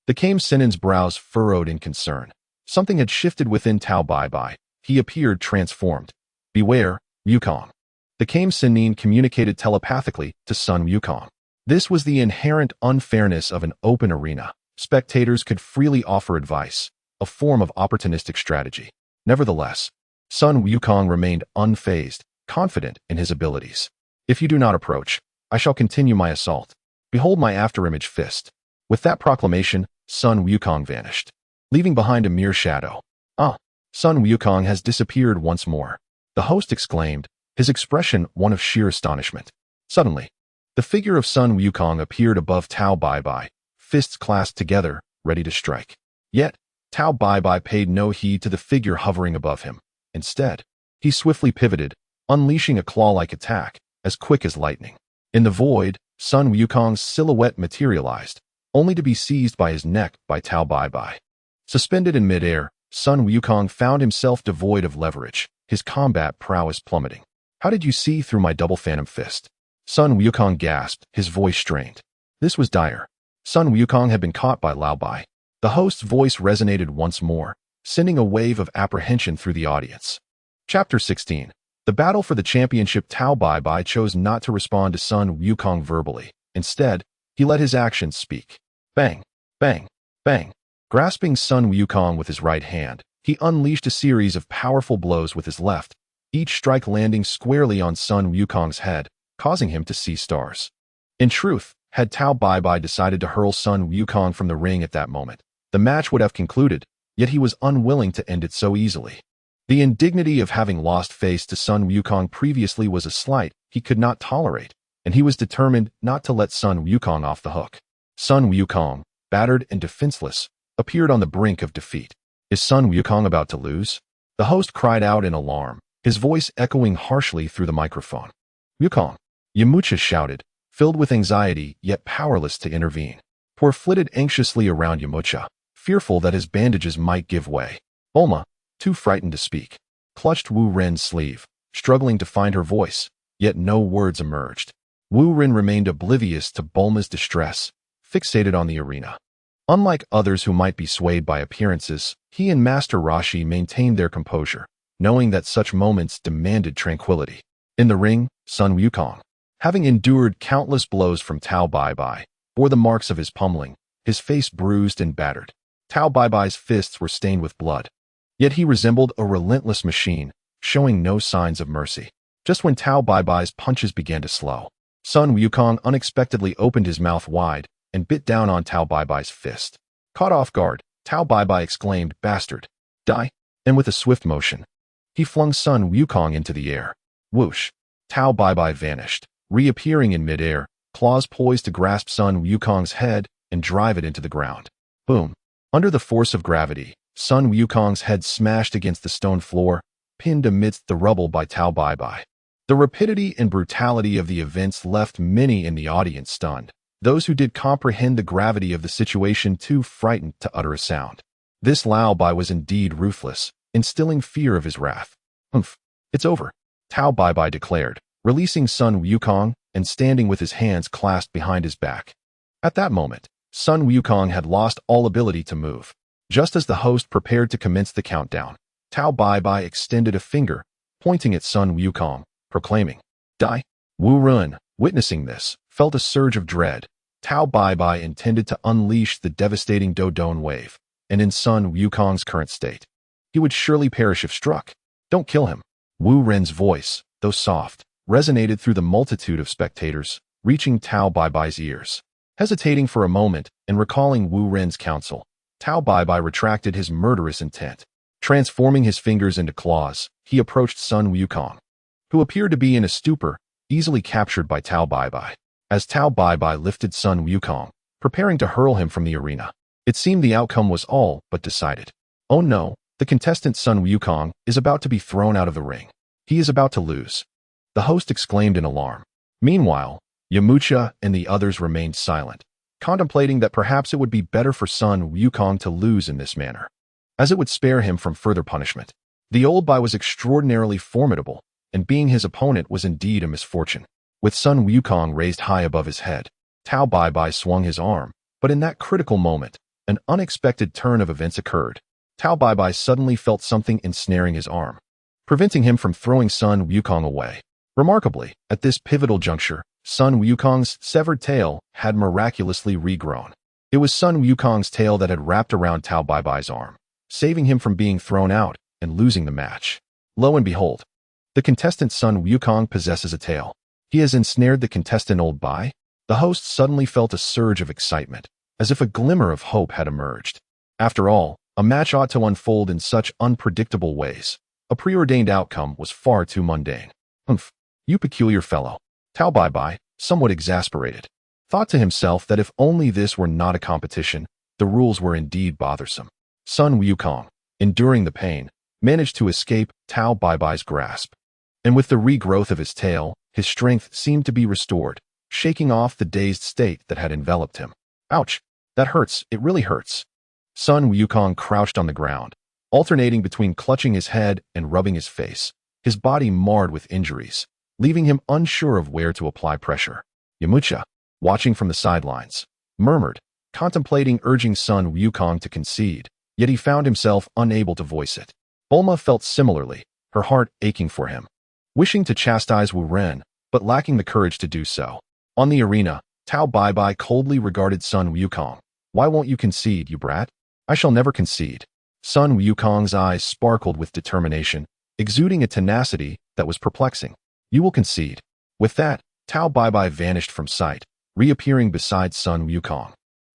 The Kame Sinin's brows furrowed in concern. Something had shifted within Tao Bai Bai. He appeared transformed. Beware, Wukong. The Kame Sinin communicated telepathically to Sun Wukong. This was the inherent unfairness of an open arena. Spectators could freely offer advice, a form of opportunistic strategy. Nevertheless, Sun Wukong remained unfazed, confident in his abilities. If you do not approach, I shall continue my assault. Behold my afterimage fist. With that proclamation, Sun Wukong vanished, leaving behind a mere shadow. Sun Wukong has disappeared once more, the host exclaimed, his expression one of sheer astonishment. Suddenly, the figure of Sun Wukong appeared above Tao Bai Bai, fists clasped together, ready to strike. Yet, Tao Bai Bai paid no heed to the figure hovering above him. Instead, he swiftly pivoted, unleashing a claw-like attack, as quick as lightning. In the void, Sun Wukong's silhouette materialized, only to be seized by his neck by Tao Bai Bai. Suspended in midair, Sun Wukong found himself devoid of leverage, his combat prowess plummeting. How did you see through my double phantom fist? Sun Wukong gasped, his voice strained. This was dire. Sun Wukong had been caught by Lao Bai. The host's voice resonated once more, sending a wave of apprehension through the audience. Chapter 16. The battle for the championship. Tao Bai Bai chose not to respond to Sun Wukong verbally. Instead, he let his actions speak. Bang, bang, bang. Grasping Sun Wukong with his right hand, he unleashed a series of powerful blows with his left, each strike landing squarely on Sun Wukong's head, causing him to see stars. In truth, had Tao Bai Bai decided to hurl Sun Wukong from the ring at that moment, the match would have concluded, yet he was unwilling to end it so easily. The indignity of having lost face to Sun Wukong previously was a slight he could not tolerate, and he was determined not to let Sun Wukong off the hook. Sun Wukong, battered and defenseless, appeared on the brink of defeat. Is Sun Wukong about to lose? The host cried out in alarm, his voice echoing harshly through the microphone. Wukong, Yamucha shouted, filled with anxiety yet powerless to intervene. Poor flitted anxiously around Yamucha, fearful that his bandages might give way. Bulma, too frightened to speak, clutched Wu Ren's sleeve, struggling to find her voice, yet no words emerged. Wu Ren remained oblivious to Bulma's distress, fixated on the arena. Unlike others who might be swayed by appearances, he and Master Rashi maintained their composure, knowing that such moments demanded tranquility. In the ring, Sun Wukong, having endured countless blows from Tao Bai Bai, bore the marks of his pummeling, his face bruised and battered. Tao Bai Bai's fists were stained with blood. Yet he resembled a relentless machine, showing no signs of mercy. Just when Tao Bai Bai's punches began to slow, Sun Wukong unexpectedly opened his mouth wide and bit down on Tao Bai Bai's fist. Caught off guard, Tao Bai Bai exclaimed, "Bastard! Die!" And with a swift motion, he flung Sun Wukong into the air. Whoosh! Tao Bai vanished, reappearing in midair, claws poised to grasp Sun Wukong's head and drive it into the ground. Boom. Under the force of gravity, Sun Wukong's head smashed against the stone floor, pinned amidst the rubble by Tao Bai. The rapidity and brutality of the events left many in the audience stunned. Those who did comprehend the gravity of the situation too frightened to utter a sound. This Lao Bai was indeed ruthless, instilling fear of his wrath. Humph. It's over, Tao Bai declared, releasing Sun Wukong and standing with his hands clasped behind his back. At that moment, Sun Wukong had lost all ability to move. Just as the host prepared to commence the countdown, Tao Bai extended a finger, pointing at Sun Wukong, proclaiming, "Die." Wu Run, witnessing this, felt a surge of dread. Tao Bai intended to unleash the devastating Dodon wave, and in Sun Wukong's current state, he would surely perish if struck. "Don't kill him." Wu Ren's voice, though soft, resonated through the multitude of spectators, reaching Tao Bai's ears. Hesitating for a moment and recalling Wu Ren's counsel, Tao Bai retracted his murderous intent. Transforming his fingers into claws, he approached Sun Wukong, who appeared to be in a stupor, easily captured by Tao Bai. As Tao Bai lifted Sun Wukong, preparing to hurl him from the arena, it seemed the outcome was all but decided. Oh no, the contestant Sun Wukong is about to be thrown out of the ring. He is about to lose. The host exclaimed in alarm. Meanwhile, Yamucha and the others remained silent, contemplating that perhaps it would be better for Sun Wukong to lose in this manner, as it would spare him from further punishment. The old Bai was extraordinarily formidable, and being his opponent was indeed a misfortune. With Sun Wukong raised high above his head, Tao Bai swung his arm, but in that critical moment, an unexpected turn of events occurred. Tao Bai suddenly felt something ensnaring his arm, preventing him from throwing Sun Wukong away. Remarkably, at this pivotal juncture, Sun Wukong's severed tail had miraculously regrown. It was Sun Wukong's tail that had wrapped around Tao Bai's arm, saving him from being thrown out and losing the match. Lo and behold, the contestant Sun Wukong possesses a tail. He has ensnared the contestant Old Bai. The host suddenly felt a surge of excitement, as if a glimmer of hope had emerged. After all, a match ought to unfold in such unpredictable ways. A preordained outcome was far too mundane. Humph, you peculiar fellow. Tao Bai, somewhat exasperated, thought to himself that if only this were not a competition, the rules were indeed bothersome. Sun Wukong, enduring the pain, managed to escape Tao Bai's grasp. And with the regrowth of his tail, his strength seemed to be restored, shaking off the dazed state that had enveloped him. Ouch, that hurts, it really hurts. Sun Wukong crouched on the ground, alternating between clutching his head and rubbing his face, his body marred with injuries, leaving him unsure of where to apply pressure. Yamucha, watching from the sidelines, murmured, contemplating urging Sun Wukong to concede, yet he found himself unable to voice it. Bulma felt similarly, her heart aching for him, wishing to chastise Wu Ren, but lacking the courage to do so. On the arena, Tao Bai coldly regarded Sun Wukong. "Why won't you concede, you brat?" "I shall never concede." Sun Wukong's eyes sparkled with determination, exuding a tenacity that was perplexing. "You will concede." With that, Tao Bai vanished from sight, reappearing beside Sun Wukong,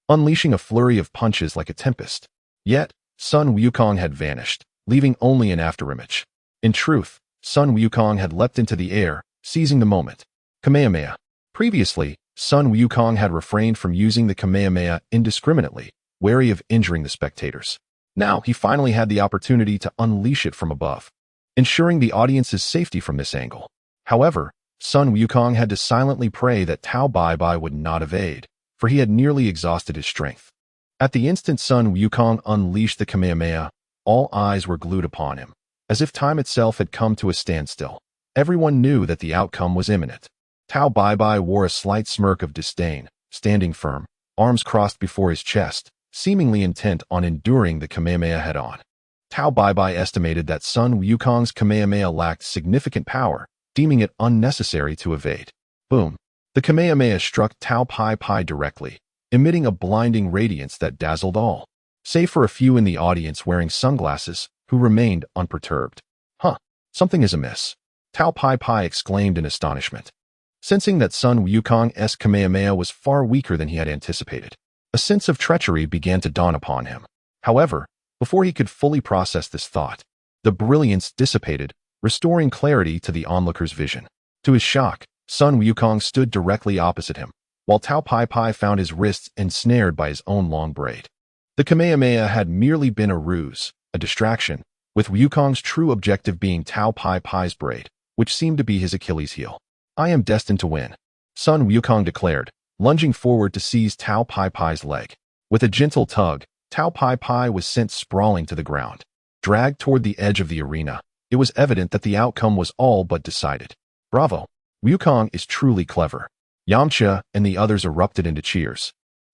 unleashing a flurry of punches like a tempest. Yet, Sun Wukong had vanished, leaving only an afterimage. In truth, Sun Wukong had leapt into the air, seizing the moment. Kamehameha. Previously, Sun Wukong had refrained from using the Kamehameha indiscriminately, wary of injuring the spectators. Now he finally had the opportunity to unleash it from above, ensuring the audience's safety from this angle. However, Sun Wukong had to silently pray that Tao Bai would not evade, for he had nearly exhausted his strength. At the instant Sun Wukong unleashed the Kamehameha, all eyes were glued upon him, as if time itself had come to a standstill. Everyone knew that the outcome was imminent. Tao Bai wore a slight smirk of disdain, standing firm, arms crossed before his chest, seemingly intent on enduring the Kamehameha head-on. Tao Bai estimated that Sun Wukong's Kamehameha lacked significant power, deeming it unnecessary to evade. Boom! The Kamehameha struck Tao Bai directly, emitting a blinding radiance that dazzled all, save for a few in the audience wearing sunglasses, who remained unperturbed. Huh, something is amiss, Tao Bai exclaimed in astonishment, sensing that Sun Wukong's Kamehameha was far weaker than he had anticipated. A sense of treachery began to dawn upon him. However, before he could fully process this thought, the brilliance dissipated, restoring clarity to the onlooker's vision. To his shock, Sun Wukong stood directly opposite him, while Tao Pai Pai found his wrists ensnared by his own long braid. The Kamehameha had merely been a ruse, a distraction, with Wukong's true objective being Tao Pai Pai's braid, which seemed to be his Achilles heel. I am destined to win, Sun Wukong declared, lunging forward to seize Tao Pai Pai's leg. With a gentle tug, Tao Pai Pai was sent sprawling to the ground. Dragged toward the edge of the arena, it was evident that the outcome was all but decided. Bravo! Wukong is truly clever. Yamcha and the others erupted into cheers,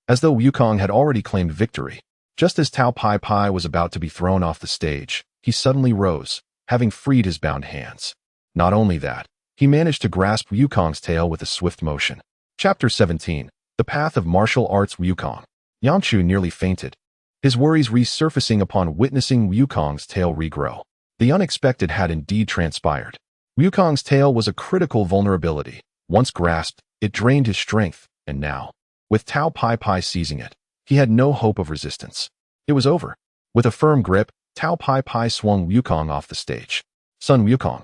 as though Wukong had already claimed victory. Just as Tao Pai Pai was about to be thrown off the stage, he suddenly rose, having freed his bound hands. Not only that, he managed to grasp Wukong's tail with a swift motion. Chapter 17. The Path of Martial Arts. Wukong. Yamcha nearly fainted, his worries resurfacing upon witnessing Wukong's tail regrow. The unexpected had indeed transpired. Wukong's tail was a critical vulnerability. Once grasped, it drained his strength, and now, with Tao Pai Pai seizing it, he had no hope of resistance. It was over. With a firm grip, Tao Pai Pai swung Wukong off the stage. Sun Wukong,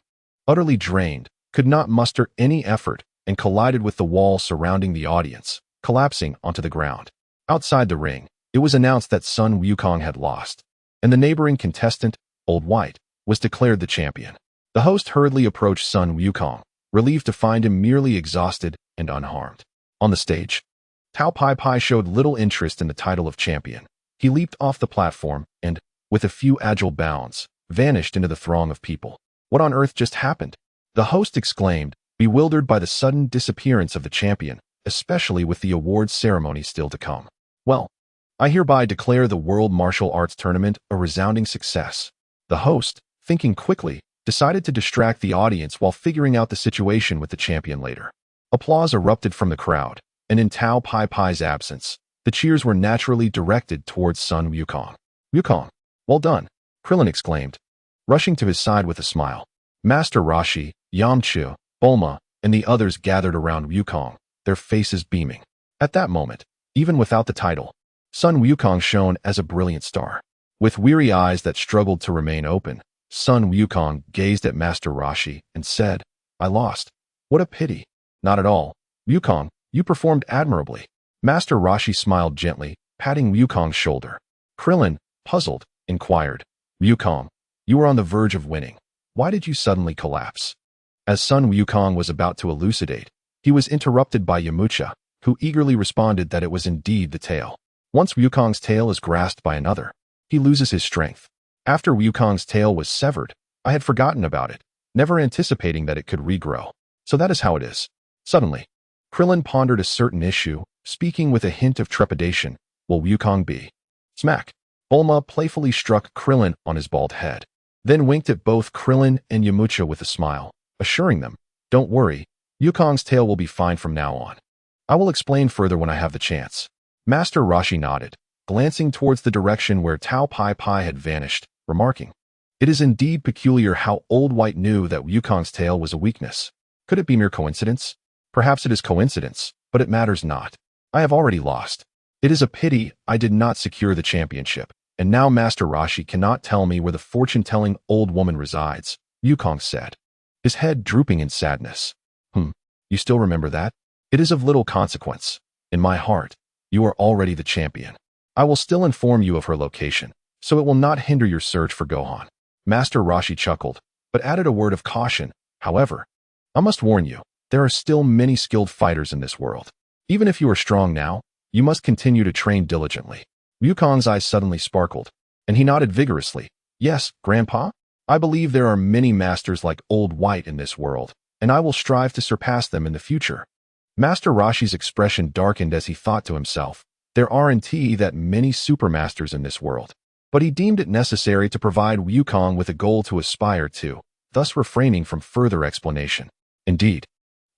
utterly drained, could not muster any effort and collided with the wall surrounding the audience, collapsing onto the ground. Outside the ring, it was announced that Sun Wukong had lost, and the neighboring contestant, Old White, was declared the champion. The host hurriedly approached Sun Wukong, relieved to find him merely exhausted and unharmed. On the stage, Tao Pai Pai showed little interest in the title of champion. He leaped off the platform and, with a few agile bounds, vanished into the throng of people. What on earth just happened? The host exclaimed, bewildered by the sudden disappearance of the champion, especially with the awards ceremony still to come. Well, I hereby declare the World Martial Arts Tournament a resounding success. The host, thinking quickly, decided to distract the audience while figuring out the situation with the champion later. Applause erupted from the crowd, and in Tao Pai Pai's absence, the cheers were naturally directed towards Sun Wukong. Wukong, well done, Krillin exclaimed, rushing to his side with a smile. Master Roshi, Yamcha, Bulma, and the others gathered around Wukong, their faces beaming. At that moment, even without the title, Sun Wukong shone as a brilliant star. With weary eyes that struggled to remain open, Sun Wukong gazed at Master Roshi and said, I lost. What a pity. Not at all. Wukong, you performed admirably. Master Roshi smiled gently, patting Wukong's shoulder. Krillin, puzzled, inquired, Wukong, you were on the verge of winning. Why did you suddenly collapse? As Sun Wukong was about to elucidate, he was interrupted by Yamcha, who eagerly responded that it was indeed the tail. Once Wukong's tail is grasped by another, he loses his strength. After Wukong's tail was severed, I had forgotten about it, never anticipating that it could regrow. So that is how it is. Suddenly, Krillin pondered a certain issue, speaking with a hint of trepidation. Will Wukong be? Smack. Bulma playfully struck Krillin on his bald head, then winked at both Krillin and Yamcha with a smile, assuring them, don't worry, Wukong's tail will be fine from now on. I will explain further when I have the chance. Master Roshi nodded, glancing towards the direction where Tao Pai Pai had vanished, remarking, it is indeed peculiar how Old White knew that Wukong's tail was a weakness. Could it be mere coincidence? Perhaps it is coincidence, but it matters not. I have already lost. It is a pity I did not secure the championship, and now Master Roshi cannot tell me where the fortune-telling old woman resides, Wukong said, his head drooping in sadness. You still remember that? It is of little consequence. In my heart, you are already the champion. I will still inform you of her location, so it will not hinder your search for Gohan. Master Roshi chuckled, but added a word of caution. However, I must warn you, there are still many skilled fighters in this world. Even if you are strong now, you must continue to train diligently. Wukong's eyes suddenly sparkled, and he nodded vigorously. Yes, Grandpa? I believe there are many masters like Old White in this world, and I will strive to surpass them in the future. Master Roshi's expression darkened as he thought to himself, there are indeed that many supermasters in this world, but he deemed it necessary to provide Wukong with a goal to aspire to, thus refraining from further explanation. Indeed,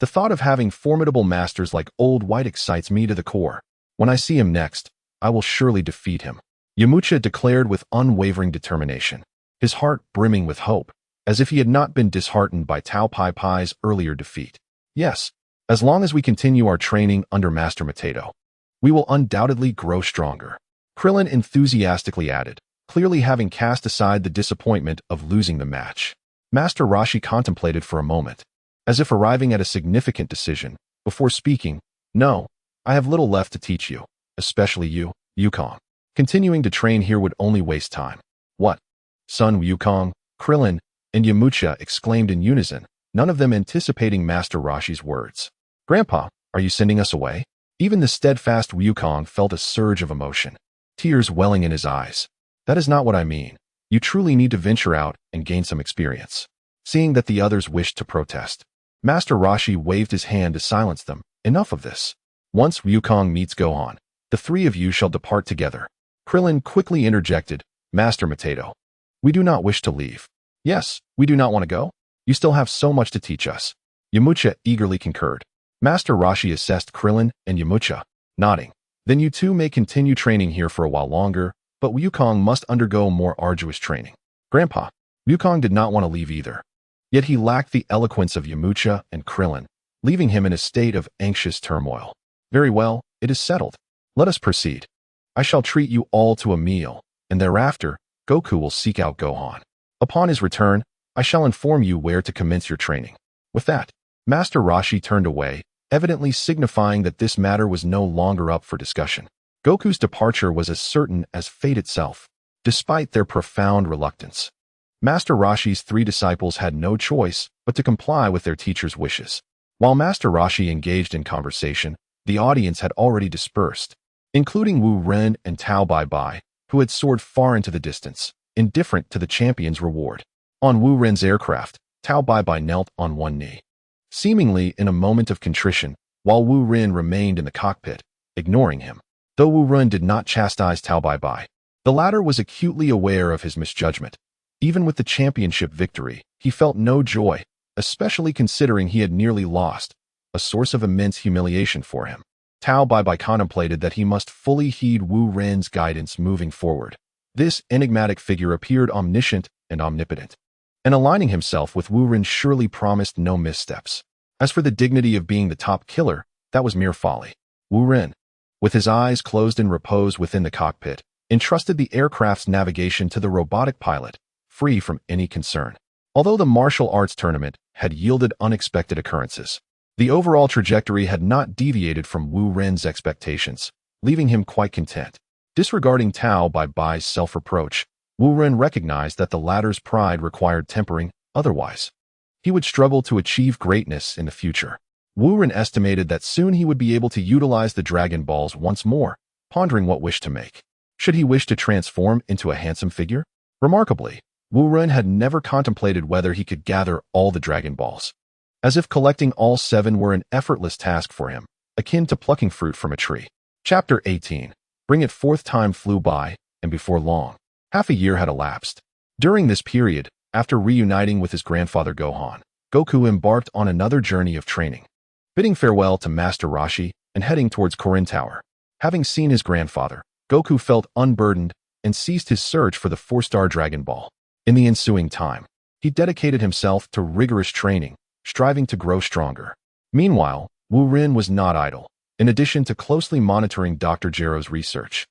the thought of having formidable masters like Old White excites me to the core. When I see him next, I will surely defeat him, Yamcha declared with unwavering determination, his heart brimming with hope, as if he had not been disheartened by Tao Pai Pai's earlier defeat. Yes, as long as we continue our training under Master Mateto, we will undoubtedly grow stronger, Krillin enthusiastically added, clearly having cast aside the disappointment of losing the match. Master Roshi contemplated for a moment, as if arriving at a significant decision, before speaking, "No, I have little left to teach you, especially you, Yukong. Continuing to train here would only waste time." "What?" Sun Wukong, Krillin, and Yamcha exclaimed in unison, none of them anticipating Master Roshi's words. "Grandpa, are you sending us away?" Even the steadfast Wukong felt a surge of emotion, tears welling in his eyes. "That is not what I mean. You truly need to venture out and gain some experience." Seeing that the others wished to protest, Master Roshi waved his hand to silence them. "Enough of this. Once Wukong meets Gohan, the three of you shall depart together." Krillin quickly interjected, "Master Mateto, we do not wish to leave." "Yes, we do not want to go. You still have so much to teach us." Yamcha eagerly concurred. Master Roshi assessed Krillin and Yamcha, nodding. "Then you two may continue training here for a while longer, but Wukong must undergo more arduous training." "Grandpa." Wukong did not want to leave either. Yet he lacked the eloquence of Yamcha and Krillin, leaving him in a state of anxious turmoil. "Very well, it is settled. Let us proceed. I shall treat you all to a meal, and thereafter, Goku will seek out Gohan. Upon his return, I shall inform you where to commence your training." With that, Master Roshi turned away, evidently signifying that this matter was no longer up for discussion. Goku's departure was as certain as fate itself, despite their profound reluctance. Master Roshi's three disciples had no choice but to comply with their teacher's wishes. While Master Roshi engaged in conversation, the audience had already dispersed, including Wu Ren and Tao Bai Bai, who had soared far into the distance, indifferent to the champion's reward. On Wu Ren's aircraft, Tao Bai Bai knelt on one knee, seemingly in a moment of contrition, while Wu Ren remained in the cockpit, ignoring him. Though Wu Ren did not chastise Tao Bai Bai, the latter was acutely aware of his misjudgment. Even with the championship victory, he felt no joy, especially considering he had nearly lost, a source of immense humiliation for him. Tao Bai Bai contemplated that he must fully heed Wu Ren's guidance moving forward. This enigmatic figure appeared omniscient and omnipotent, and aligning himself with Wu Ren surely promised no missteps. As for the dignity of being the top killer, that was mere folly. Wu Ren, with his eyes closed in repose within the cockpit, entrusted the aircraft's navigation to the robotic pilot, free from any concern. Although the martial arts tournament had yielded unexpected occurrences, the overall trajectory had not deviated from Wu Ren's expectations, leaving him quite content. Disregarding Tao Bai Bai's self-reproach, Wu Ren recognized that the latter's pride required tempering, otherwise he would struggle to achieve greatness in the future. Wu Ren estimated that soon he would be able to utilize the Dragon Balls once more, pondering what wish to make. Should he wish to transform into a handsome figure? Remarkably, Wu Ren had never contemplated whether he could gather all the Dragon Balls, as if collecting all 7 were an effortless task for him, akin to plucking fruit from a tree. Chapter 18. Bring It Forth. Time flew by, and before long, half a year had elapsed. During this period, after reuniting with his grandfather Gohan, Goku embarked on another journey of training. Bidding farewell to Master Roshi and heading towards Korin Tower. Having seen his grandfather, Goku felt unburdened and ceased his search for the 4-star Dragon Ball. In the ensuing time, he dedicated himself to rigorous training, striving to grow stronger. Meanwhile, Wu Ren was not idle. In addition to closely monitoring Dr. Gero's research,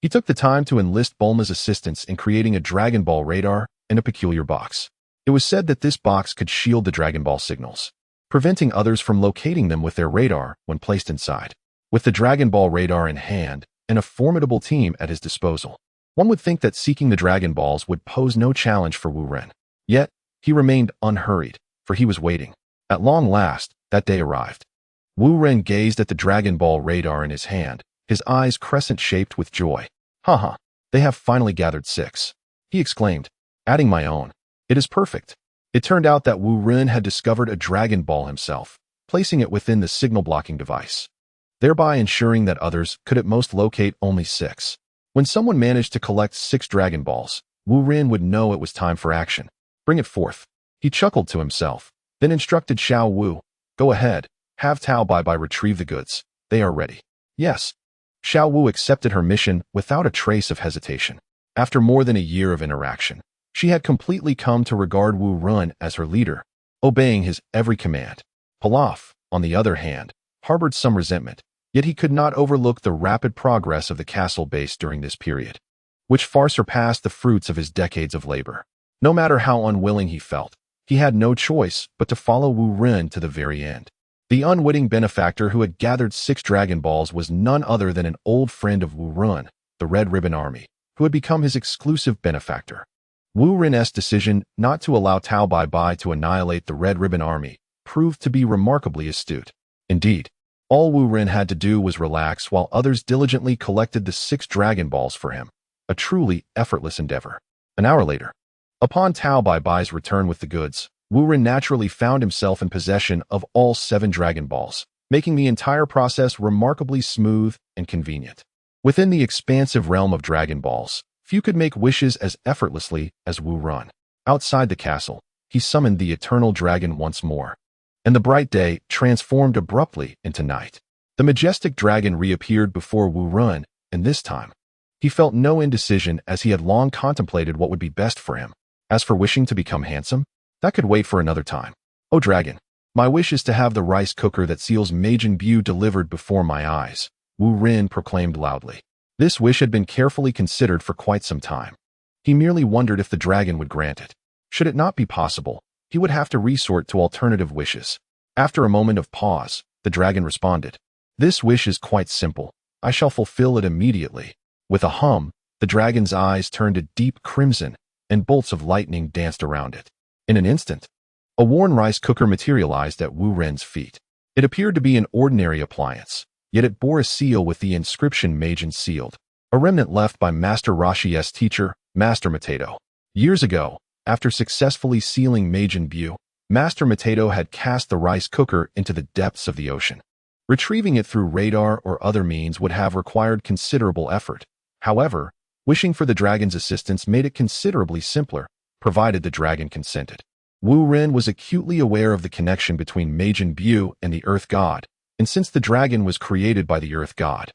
he took the time to enlist Bulma's assistance in creating a Dragon Ball radar and a peculiar box. It was said that this box could shield the Dragon Ball signals, preventing others from locating them with their radar when placed inside. With the Dragon Ball radar in hand and a formidable team at his disposal, one would think that seeking the Dragon Balls would pose no challenge for Wu Ren. Yet, he remained unhurried, for he was waiting. At long last, that day arrived. Wu Ren gazed at the Dragon Ball radar in his hand, his eyes crescent-shaped with joy. "Haha, they have finally gathered 6. He exclaimed, adding my own. "It is perfect." It turned out that Wu Ren had discovered a Dragon Ball himself, placing it within the signal-blocking device, thereby ensuring that others could at most locate only 6. When someone managed to collect 6 Dragon Balls, Wu Ren would know it was time for action. "Bring it forth." He chuckled to himself, then instructed Xiao Wu, "Go ahead, have Tao Bai Bai retrieve the goods. They are ready." "Yes." Xiao Wu accepted her mission without a trace of hesitation. After more than a year of interaction, she had completely come to regard Wu Ren as her leader, obeying his every command. Pilaf, on the other hand, harbored some resentment, yet he could not overlook the rapid progress of the castle base during this period, which far surpassed the fruits of his decades of labor. No matter how unwilling he felt, He had no choice but to follow Wu Ren to the very end. The unwitting benefactor who had gathered 6 Dragon Balls was none other than an old friend of Wu Ren, the Red Ribbon Army, who had become his exclusive benefactor. Wu Ren's decision not to allow Tao Bai Bai to annihilate the Red Ribbon Army proved to be remarkably astute. Indeed, all Wu Ren had to do was relax while others diligently collected the 6 Dragon Balls for him, a truly effortless endeavor. An hour later, upon Tao Bai Bai's return with the goods, Wu Ren naturally found himself in possession of all 7 Dragon Balls, making the entire process remarkably smooth and convenient. Within the expansive realm of Dragon Balls, few could make wishes as effortlessly as Wu Ren. Outside the castle, he summoned the Eternal Dragon once more, and the bright day transformed abruptly into night. The majestic dragon reappeared before Wu Ren, and this time, he felt no indecision as he had long contemplated what would be best for him. As for wishing to become handsome, that could wait for another time. "Oh dragon, my wish is to have the rice cooker that seals Majin Buu delivered before my eyes," Wu Ren proclaimed loudly. This wish had been carefully considered for quite some time. He merely wondered if the dragon would grant it. Should it not be possible, he would have to resort to alternative wishes. After a moment of pause, the dragon responded, "This wish is quite simple. I shall fulfill it immediately." With a hum, the dragon's eyes turned a deep crimson, and bolts of lightning danced around it. In an instant, a worn rice cooker materialized at Wu Ren's feet. It appeared to be an ordinary appliance, yet it bore a seal with the inscription Majin sealed, a remnant left by Master Roshi's teacher, Master Mateto. Years ago, after successfully sealing Majin Buu, Master Mateto had cast the rice cooker into the depths of the ocean. Retrieving it through radar or other means would have required considerable effort. However, wishing for the dragon's assistance made it considerably simpler, provided the dragon consented. Wu Ren was acutely aware of the connection between Majin Buu and the Earth God, and since the dragon was created by the Earth God,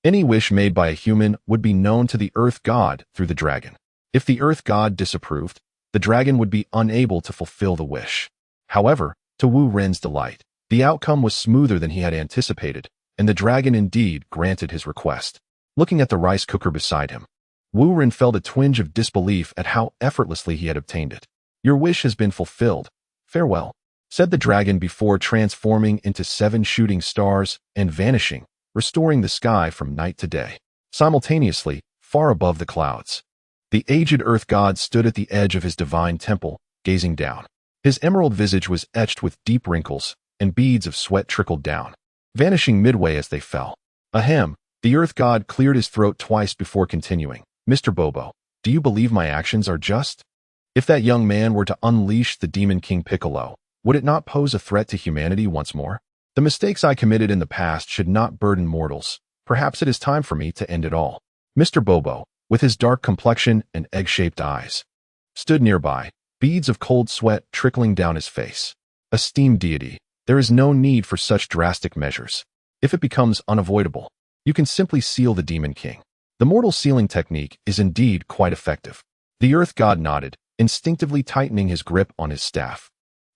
any wish made by a human would be known to the Earth God through the dragon. If the Earth God disapproved, the dragon would be unable to fulfill the wish. However, to Wu Ren's delight, the outcome was smoother than he had anticipated, and the dragon indeed granted his request. Looking at the rice cooker beside him, Wu Ren felt a twinge of disbelief at how effortlessly he had obtained it. "Your wish has been fulfilled. Farewell," said the dragon before transforming into 7 shooting stars and vanishing, restoring the sky from night to day. Simultaneously, far above the clouds, the aged Earth God stood at the edge of his divine temple, gazing down. His emerald visage was etched with deep wrinkles, and beads of sweat trickled down, vanishing midway as they fell. Ahem, the Earth God cleared his throat twice before continuing. "Mr. Bobo, do you believe my actions are just? If that young man were to unleash the Demon King Piccolo, would it not pose a threat to humanity once more? The mistakes I committed in the past should not burden mortals. Perhaps it is time for me to end it all." Mr. Bobo, with his dark complexion and egg-shaped eyes, stood nearby, beads of cold sweat trickling down his face. "Esteemed deity, there is no need for such drastic measures. If it becomes unavoidable, you can simply seal the Demon King. The mortal sealing technique is indeed quite effective." The Earth God nodded, instinctively tightening his grip on his staff.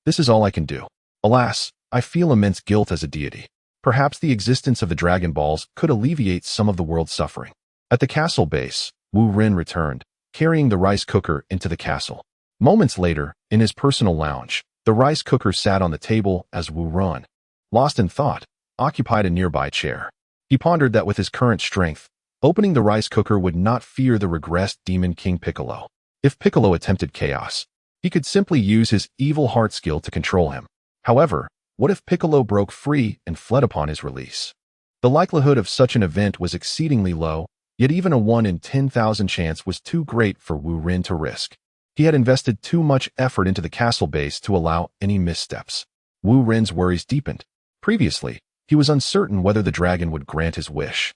"This is all I can do. Alas, I feel immense guilt as a deity. Perhaps the existence of the Dragon Balls could alleviate some of the world's suffering." At the castle base, Wu Ren returned, carrying the rice cooker into the castle. Moments later, in his personal lounge, the rice cooker sat on the table as Wu Ren, lost in thought, occupied a nearby chair. He pondered that with his current strength, opening the rice cooker would not fear the regressed Demon King Piccolo. If Piccolo attempted chaos, he could simply use his evil heart skill to control him. However, what if Piccolo broke free and fled upon his release? The likelihood of such an event was exceedingly low, yet even a 1 in 10,000 chance was too great for Wu Ren to risk. He had invested too much effort into the castle base to allow any missteps. Wu Ren's worries deepened. Previously, he was uncertain whether the dragon would grant his wish.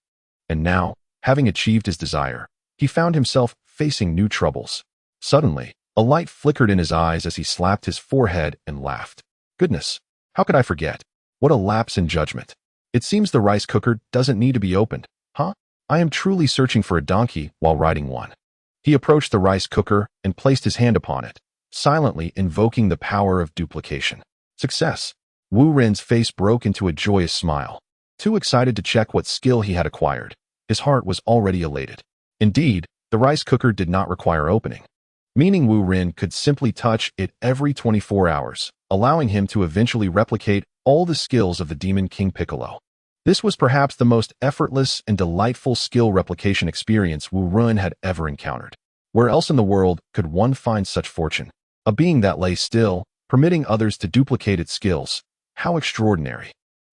And now, having achieved his desire, he found himself facing new troubles. Suddenly, a light flickered in his eyes as he slapped his forehead and laughed. "Goodness, how could I forget? What a lapse in judgment. It seems the rice cooker doesn't need to be opened, huh? I am truly searching for a donkey while riding one." He approached the rice cooker and placed his hand upon it, silently invoking the power of duplication. Success! Wu Ren's face broke into a joyous smile. Too excited to check what skill he had acquired, his heart was already elated. Indeed, the rice cooker did not require opening. meaning Wu Ren could simply touch it every 24 hours, allowing him to eventually replicate all the skills of the Demon King Piccolo. This was perhaps the most effortless and delightful skill replication experience Wu Ren had ever encountered. Where else in the world could one find such fortune? A being that lay still, permitting others to duplicate its skills. How extraordinary.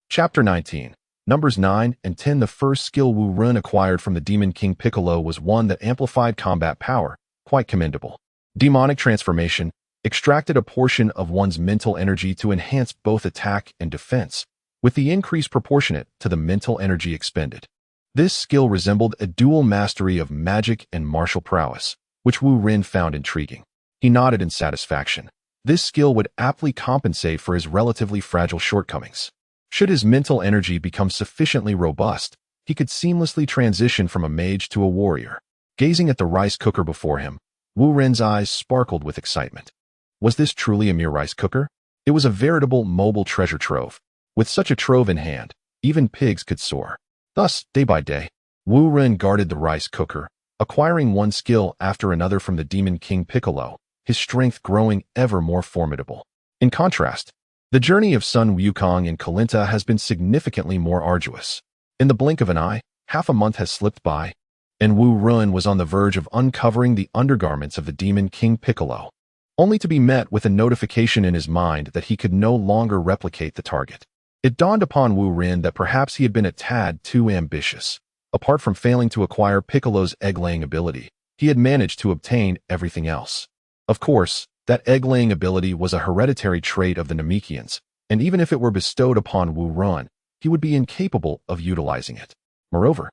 Chapter 19. Numbers 9 and 10. The first skill Wu Ren acquired from the Demon King Piccolo was one that amplified combat power, quite commendable. Demonic transformation extracted a portion of one's mental energy to enhance both attack and defense, with the increase proportionate to the mental energy expended. This skill resembled a dual mastery of magic and martial prowess, which Wu Ren found intriguing. He nodded in satisfaction. This skill would aptly compensate for his relatively fragile shortcomings. Should his mental energy become sufficiently robust, he could seamlessly transition from a mage to a warrior. Gazing at the rice cooker before him, Wu Ren's eyes sparkled with excitement. Was this truly a mere rice cooker? It was a veritable mobile treasure trove. With such a trove in hand, even pigs could soar. Thus, day by day, Wu Ren guarded the rice cooker, acquiring one skill after another from the Demon King Piccolo, his strength growing ever more formidable. In contrast, the journey of Sun Wukong and Kalinta has been significantly more arduous. In the blink of an eye, half a month has slipped by, and Wu Ren was on the verge of uncovering the undergarments of the Demon King Piccolo, only to be met with a notification in his mind that he could no longer replicate the target. It dawned upon Wu Ren that perhaps he had been a tad too ambitious. Apart from failing to acquire Piccolo's egg-laying ability, he had managed to obtain everything else. Of course, that egg-laying ability was a hereditary trait of the Namekians, and even if it were bestowed upon Wu Ren, he would be incapable of utilizing it. Moreover,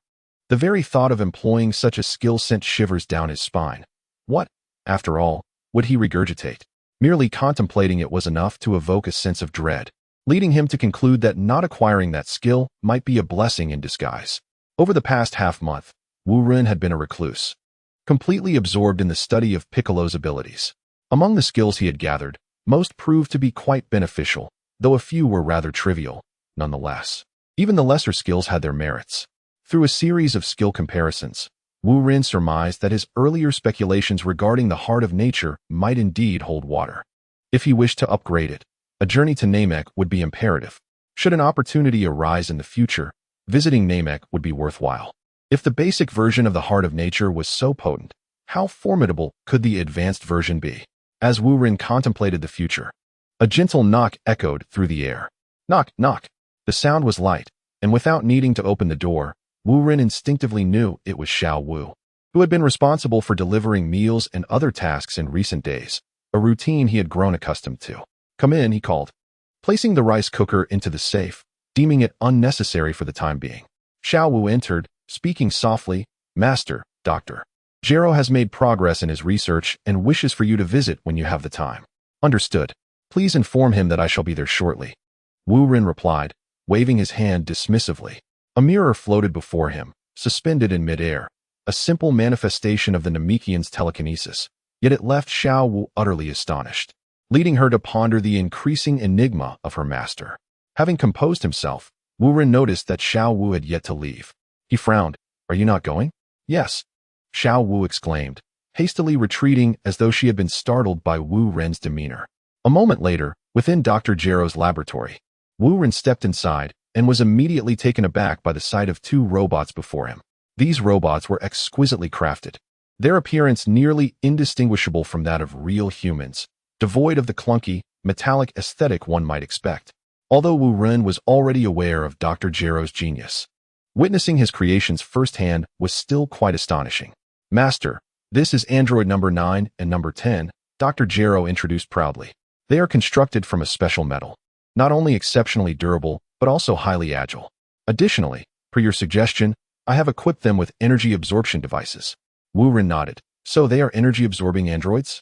the very thought of employing such a skill sent shivers down his spine. What, after all, would he regurgitate? Merely contemplating it was enough to evoke a sense of dread, leading him to conclude that not acquiring that skill might be a blessing in disguise. Over the past half-month, Wu Ren had been a recluse, completely absorbed in the study of Piccolo's abilities. Among the skills he had gathered, most proved to be quite beneficial, though a few were rather trivial, nonetheless. Even the lesser skills had their merits. Through a series of skill comparisons, Wu Ren surmised that his earlier speculations regarding the heart of nature might indeed hold water. If he wished to upgrade it, a journey to Namek would be imperative. Should an opportunity arise in the future, visiting Namek would be worthwhile. If the basic version of the heart of nature was so potent, how formidable could the advanced version be? As Wu Ren contemplated the future, a gentle knock echoed through the air. Knock, knock. The sound was light, and without needing to open the door, Wu Ren instinctively knew it was Xiao Wu, who had been responsible for delivering meals and other tasks in recent days, a routine he had grown accustomed to. Come in, he called, placing the rice cooker into the safe, deeming it unnecessary for the time being. Xiao Wu entered, speaking softly. Master, Doctor Jiro has made progress in his research and wishes for you to visit when you have the time. Understood. Please inform him that I shall be there shortly. Wu Ren replied, waving his hand dismissively. A mirror floated before him, suspended in midair, a simple manifestation of the Namekian's telekinesis, yet it left Xiao Wu utterly astonished, leading her to ponder the increasing enigma of her master. Having composed himself, Wu Ren noticed that Xiao Wu had yet to leave. He frowned. Are you not going? Yes. Xiao Wu exclaimed, hastily retreating as though she had been startled by Wu Ren's demeanor. A moment later, within Dr. Jiro's laboratory, Wu Ren stepped inside and was immediately taken aback by the sight of two robots before him. These robots were exquisitely crafted, their appearance nearly indistinguishable from that of real humans, devoid of the clunky, metallic aesthetic one might expect. Although Wu Ren was already aware of Dr. Jiro's genius, witnessing his creations firsthand was still quite astonishing. Master, this is android number 9 and number 10, Dr. Jiro introduced proudly. They are constructed from a special metal, not only exceptionally durable, but also highly agile. Additionally, per your suggestion, I have equipped them with energy absorption devices. Wu Ren nodded. So they are energy-absorbing androids?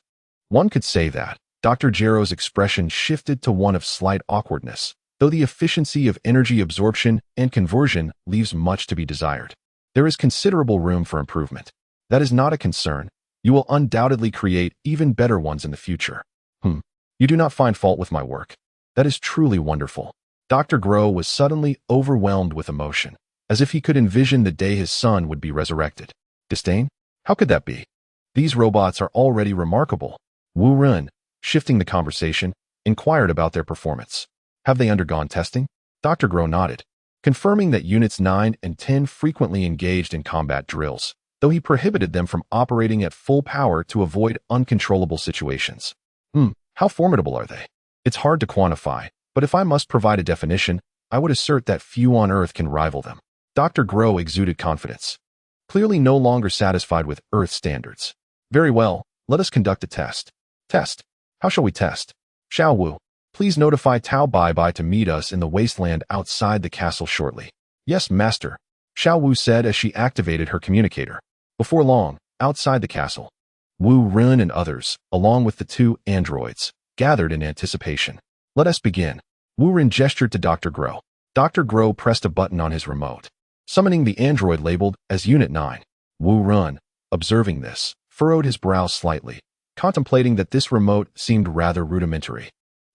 One could say that. Dr. Jiro's expression shifted to one of slight awkwardness, though the efficiency of energy absorption and conversion leaves much to be desired. There is considerable room for improvement. That is not a concern. You will undoubtedly create even better ones in the future. You do not find fault with my work. That is truly wonderful. Dr. Groh was suddenly overwhelmed with emotion, as if he could envision the day his son would be resurrected. Disdain? How could that be? These robots are already remarkable. Wu Ren, shifting the conversation, inquired about their performance. Have they undergone testing? Dr. Grow nodded, confirming that Units 9 and 10 frequently engaged in combat drills, though he prohibited them from operating at full power to avoid uncontrollable situations. How formidable are they? It's hard to quantify, but if I must provide a definition, I would assert that few on Earth can rival them. Dr. Grow exuded confidence, clearly no longer satisfied with Earth standards. Very well, let us conduct a test. Test? How shall we test? Xiao Wu, please notify Tao Bai to meet us in the wasteland outside the castle shortly. Yes, master, Xiao Wu said as she activated her communicator. Before long, outside the castle, Wu Ren and others, along with the two androids, gathered in anticipation. Let us begin. Wu Ren gestured to Dr. Grow. Dr. Grow pressed a button on his remote, summoning the android labeled as Unit 9. Wu Ren, observing this, furrowed his brow slightly, contemplating that this remote seemed rather rudimentary.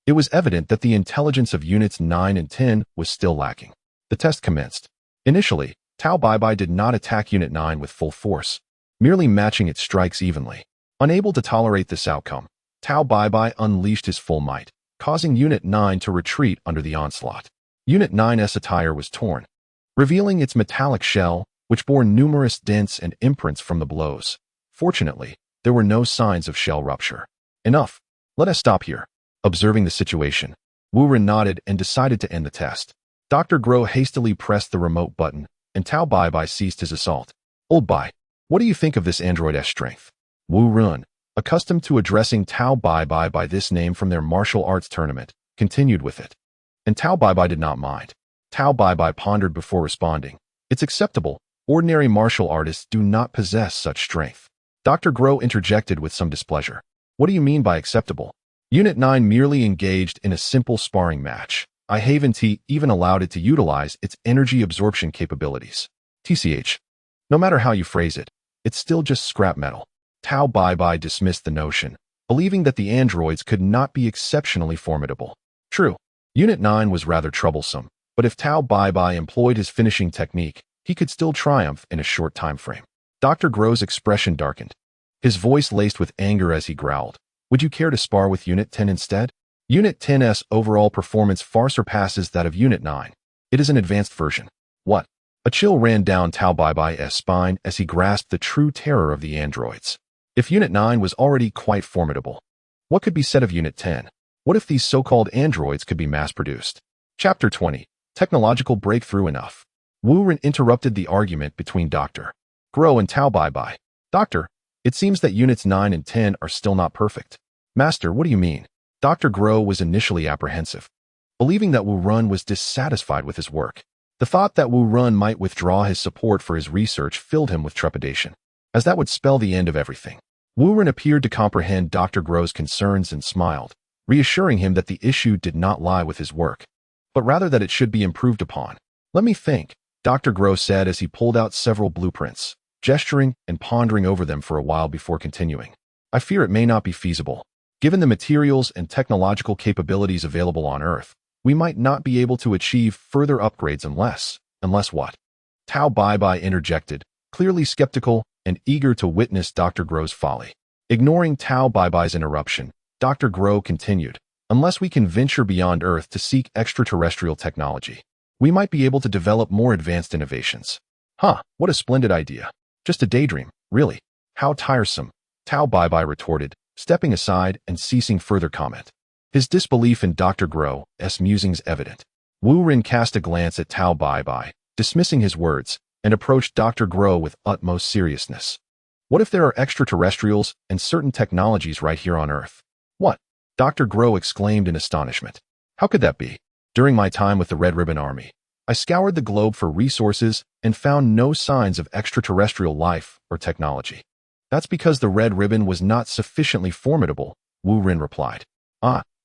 It was evident that the intelligence of Units 9 and 10 was still lacking. The test commenced. Initially, Tao Bai did not attack Unit 9 with full force, merely matching its strikes evenly. Unable to tolerate this outcome, Tao Bai unleashed his full might, causing Unit 9 to retreat under the onslaught. Unit 9's attire was torn, revealing its metallic shell, which bore numerous dents and imprints from the blows. Fortunately, there were no signs of shell rupture. Enough. Let us stop here. Observing the situation, Wu Ren nodded and decided to end the test. Dr. Grow hastily pressed the remote button, and Tao Bai ceased his assault. Old Bai, what do you think of this android's strength? Wu Ren, accustomed to addressing Tao Bai by this name from their martial arts tournament, continued with it. And Tao Bai did not mind. Tao Bai pondered before responding. It's acceptable. Ordinary martial artists do not possess such strength. Dr. Grow interjected with some displeasure. What do you mean by acceptable? Unit 9 merely engaged in a simple sparring match. I haven't even allowed it to utilize its energy absorption capabilities. TCH. No matter how you phrase it, it's still just scrap metal. Tao Bai dismissed the notion, believing that the androids could not be exceptionally formidable. True, Unit 9 was rather troublesome, but if Tao Bai employed his finishing technique, he could still triumph in a short time frame. Dr. Grow's expression darkened, his voice laced with anger as he growled. Would you care to spar with Unit 10 instead? Unit 10's overall performance far surpasses that of Unit 9. It is an advanced version. What? A chill ran down Tao Bai's spine as he grasped the true terror of the androids. If Unit 9 was already quite formidable, what could be said of Unit 10? What if these so-called androids could be mass-produced? Chapter 20. Technological Breakthrough Enough. Wu Ren interrupted the argument between Dr. Grow and Tao Bai. Doctor, it seems that Units 9 and 10 are still not perfect. Master, what do you mean? Dr. Grow was initially apprehensive, believing that Wu Ren was dissatisfied with his work. The thought that Wu Ren might withdraw his support for his research filled him with trepidation, as that would spell the end of everything. Wu Ren appeared to comprehend Dr. Grow's concerns and smiled, reassuring him that the issue did not lie with his work, but rather that it should be improved upon. Let me think, Dr. Grow said as he pulled out several blueprints, gesturing and pondering over them for a while before continuing. I fear it may not be feasible. Given the materials and technological capabilities available on Earth, we might not be able to achieve further upgrades unless what? Tao Bai interjected, clearly skeptical and eager to witness Dr. Grow's folly. Ignoring Tao Bai's interruption, Dr. Grow continued, unless we can venture beyond Earth to seek extraterrestrial technology, we might be able to develop more advanced innovations. What a splendid idea. Just a daydream, really. How tiresome, Tao Bai retorted, stepping aside and ceasing further comment. His disbelief in Dr. Grow's musings evident. Wu Ren cast a glance at Tao Bai, dismissing his words, and approached Dr. Grow with utmost seriousness. What if there are extraterrestrials and certain technologies right here on Earth? What? Dr. Grow exclaimed in astonishment. How could that be? During my time with the Red Ribbon Army, I scoured the globe for resources and found no signs of extraterrestrial life or technology. That's because the Red Ribbon was not sufficiently formidable, Wu Ren replied.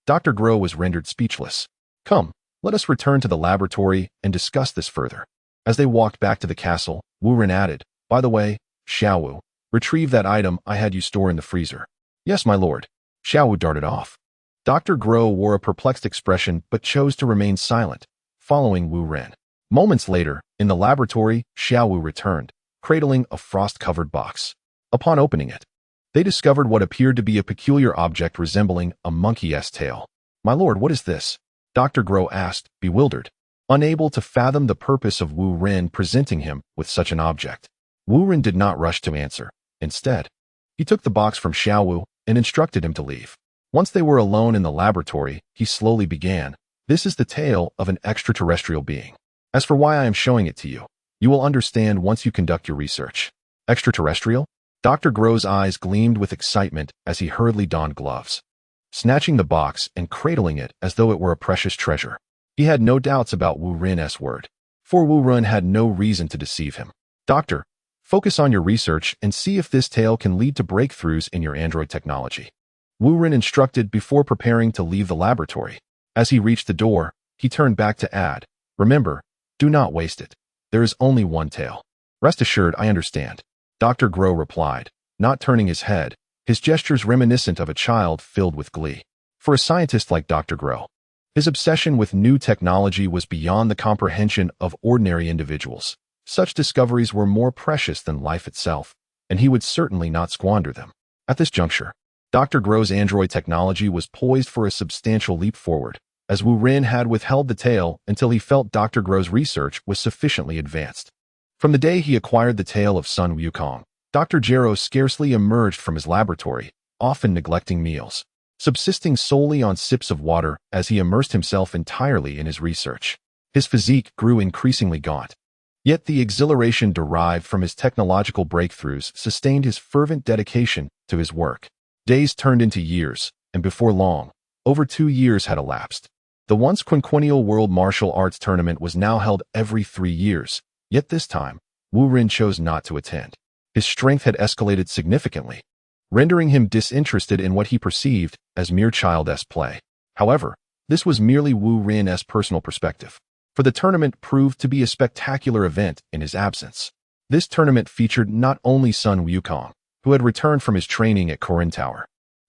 Dr. Grow was rendered speechless. Come, let us return to the laboratory and discuss this further. As they walked back to the castle, Wu Ren added, by the way, Xiao Wu, retrieve that item I had you store in the freezer. Yes, my lord. Xiao Wu darted off. Dr. Grow wore a perplexed expression but chose to remain silent, following Wu Ren. Moments later, in the laboratory, Xiao Wu returned, cradling a frost-covered box. Upon opening it, They discovered what appeared to be a peculiar object resembling a monkey-esque tail. "My lord, what is this?" Dr. Grow asked, bewildered, unable to fathom the purpose of Wu Ren presenting him with such an object. Wu Ren did not rush to answer. Instead, he took the box from Xiao Wu and instructed him to leave. Once they were alone in the laboratory, he slowly began. "This is the tail of an extraterrestrial being. As for why I am showing it to you, you will understand once you conduct your research." Extraterrestrial? Dr. Grow's eyes gleamed with excitement as he hurriedly donned gloves, snatching the box and cradling it as though it were a precious treasure. He had no doubts about Wu Ren's word, for Wu Ren had no reason to deceive him. "Doctor, focus on your research and see if this tail can lead to breakthroughs in your android technology," Wu Ren instructed before preparing to leave the laboratory. As he reached the door, he turned back to add, "Remember, do not waste it. There is only one tail." "Rest assured, I understand," Dr. Grow replied, not turning his head, his gestures reminiscent of a child filled with glee. For a scientist like Dr. Grow, his obsession with new technology was beyond the comprehension of ordinary individuals. Such discoveries were more precious than life itself, and he would certainly not squander them. At this juncture, Dr. Grow's android technology was poised for a substantial leap forward, as Wu Ren had withheld the tail until he felt Dr. Grow's research was sufficiently advanced. From the day he acquired the tail of Sun Wukong, Dr. Gero scarcely emerged from his laboratory, often neglecting meals, subsisting solely on sips of water as he immersed himself entirely in his research. His physique grew increasingly gaunt, yet the exhilaration derived from his technological breakthroughs sustained his fervent dedication to his work. Days turned into years, and before long, over 2 years had elapsed. The once quinquennial World Martial Arts Tournament was now held every 3 years, yet this time, Wu Ren chose not to attend. His strength had escalated significantly, rendering him disinterested in what he perceived as mere child-esque play. However, this was merely Wu Ren's personal perspective, for the tournament proved to be a spectacular event in his absence. This tournament featured not only Sun Wukong, who had returned from his training at Korin Tower,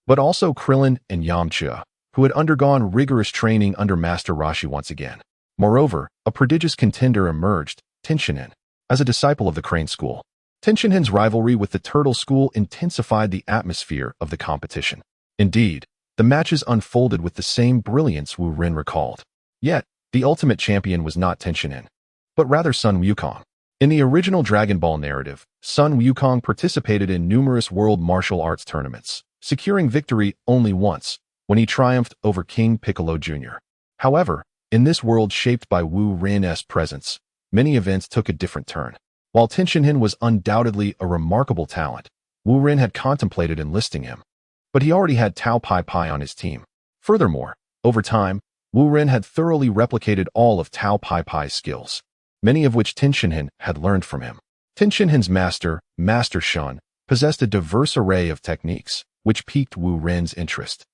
but also Krillin and Yamcha, who had undergone rigorous training under Master Roshi once again. Moreover, a prodigious contender emerged, Tenshinhan, as a disciple of the Crane School. Tenshinhan's rivalry with the Turtle School intensified the atmosphere of the competition. Indeed, the matches unfolded with the same brilliance Wu Ren recalled. Yet, the ultimate champion was not Tenshinhan, but rather Sun Wukong. In the original Dragon Ball narrative, Sun Wukong participated in numerous world martial arts tournaments, securing victory only once, when he triumphed over King Piccolo Jr. However, in this world shaped by Wu Ren's presence, many events took a different turn. While Tenshinhan was undoubtedly a remarkable talent, Wu Ren had contemplated enlisting him, but he already had Tao Pai Pai on his team. Furthermore, over time, Wu Ren had thoroughly replicated all of Tao Pai Pai's skills, many of which Tenshinhan had learned from him. Tenshinhan's master, Master Shun, possessed a diverse array of techniques, which piqued Wu Ren's interest,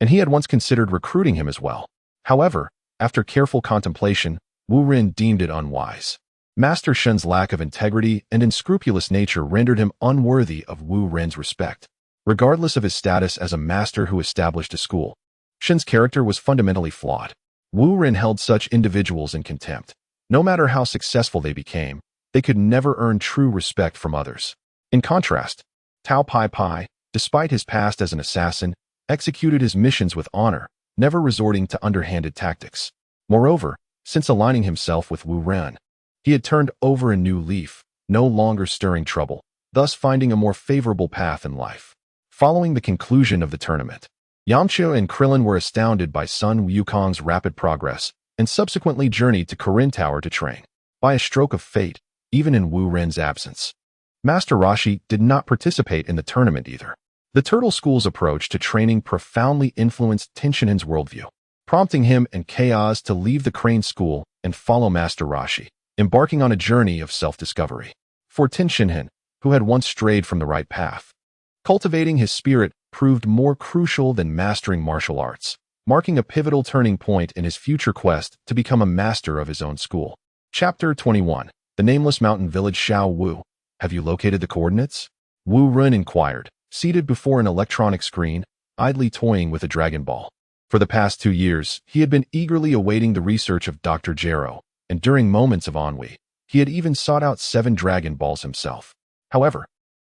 and he had once considered recruiting him as well. However, after careful contemplation, Wu Ren deemed it unwise. Master Shun's lack of integrity and unscrupulous nature rendered him unworthy of Wu Ren's respect. Regardless of his status as a master who established a school, Shun's character was fundamentally flawed. Wu Ren held such individuals in contempt. No matter how successful they became, they could never earn true respect from others. In contrast, Tao Pai Pai, despite his past as an assassin, executed his missions with honor, never resorting to underhanded tactics. Moreover, since aligning himself with Wu Ren, he had turned over a new leaf, no longer stirring trouble, thus finding a more favorable path in life. Following the conclusion of the tournament, Yamcha and Krillin were astounded by Sun Wukong's rapid progress and subsequently journeyed to Korin Tower to train. By a stroke of fate, even in Wu Ren's absence, Master Roshi did not participate in the tournament either. The Turtle School's approach to training profoundly influenced Tenshinhan's worldview, prompting him and Chaos to leave the Crane School and follow Master Roshi, embarking on a journey of self-discovery. For Tenshinhan, who had once strayed from the right path, cultivating his spirit proved more crucial than mastering martial arts, marking a pivotal turning point in his future quest to become a master of his own school. Chapter 21. The Nameless Mountain Village. Xiao Wu, have you located the coordinates? Wu Ren inquired, seated before an electronic screen, idly toying with a Dragon Ball. For the past 2 years, he had been eagerly awaiting the research of Dr. Gero, and during moments of ennui, he had even sought out 7 Dragon Balls himself. However,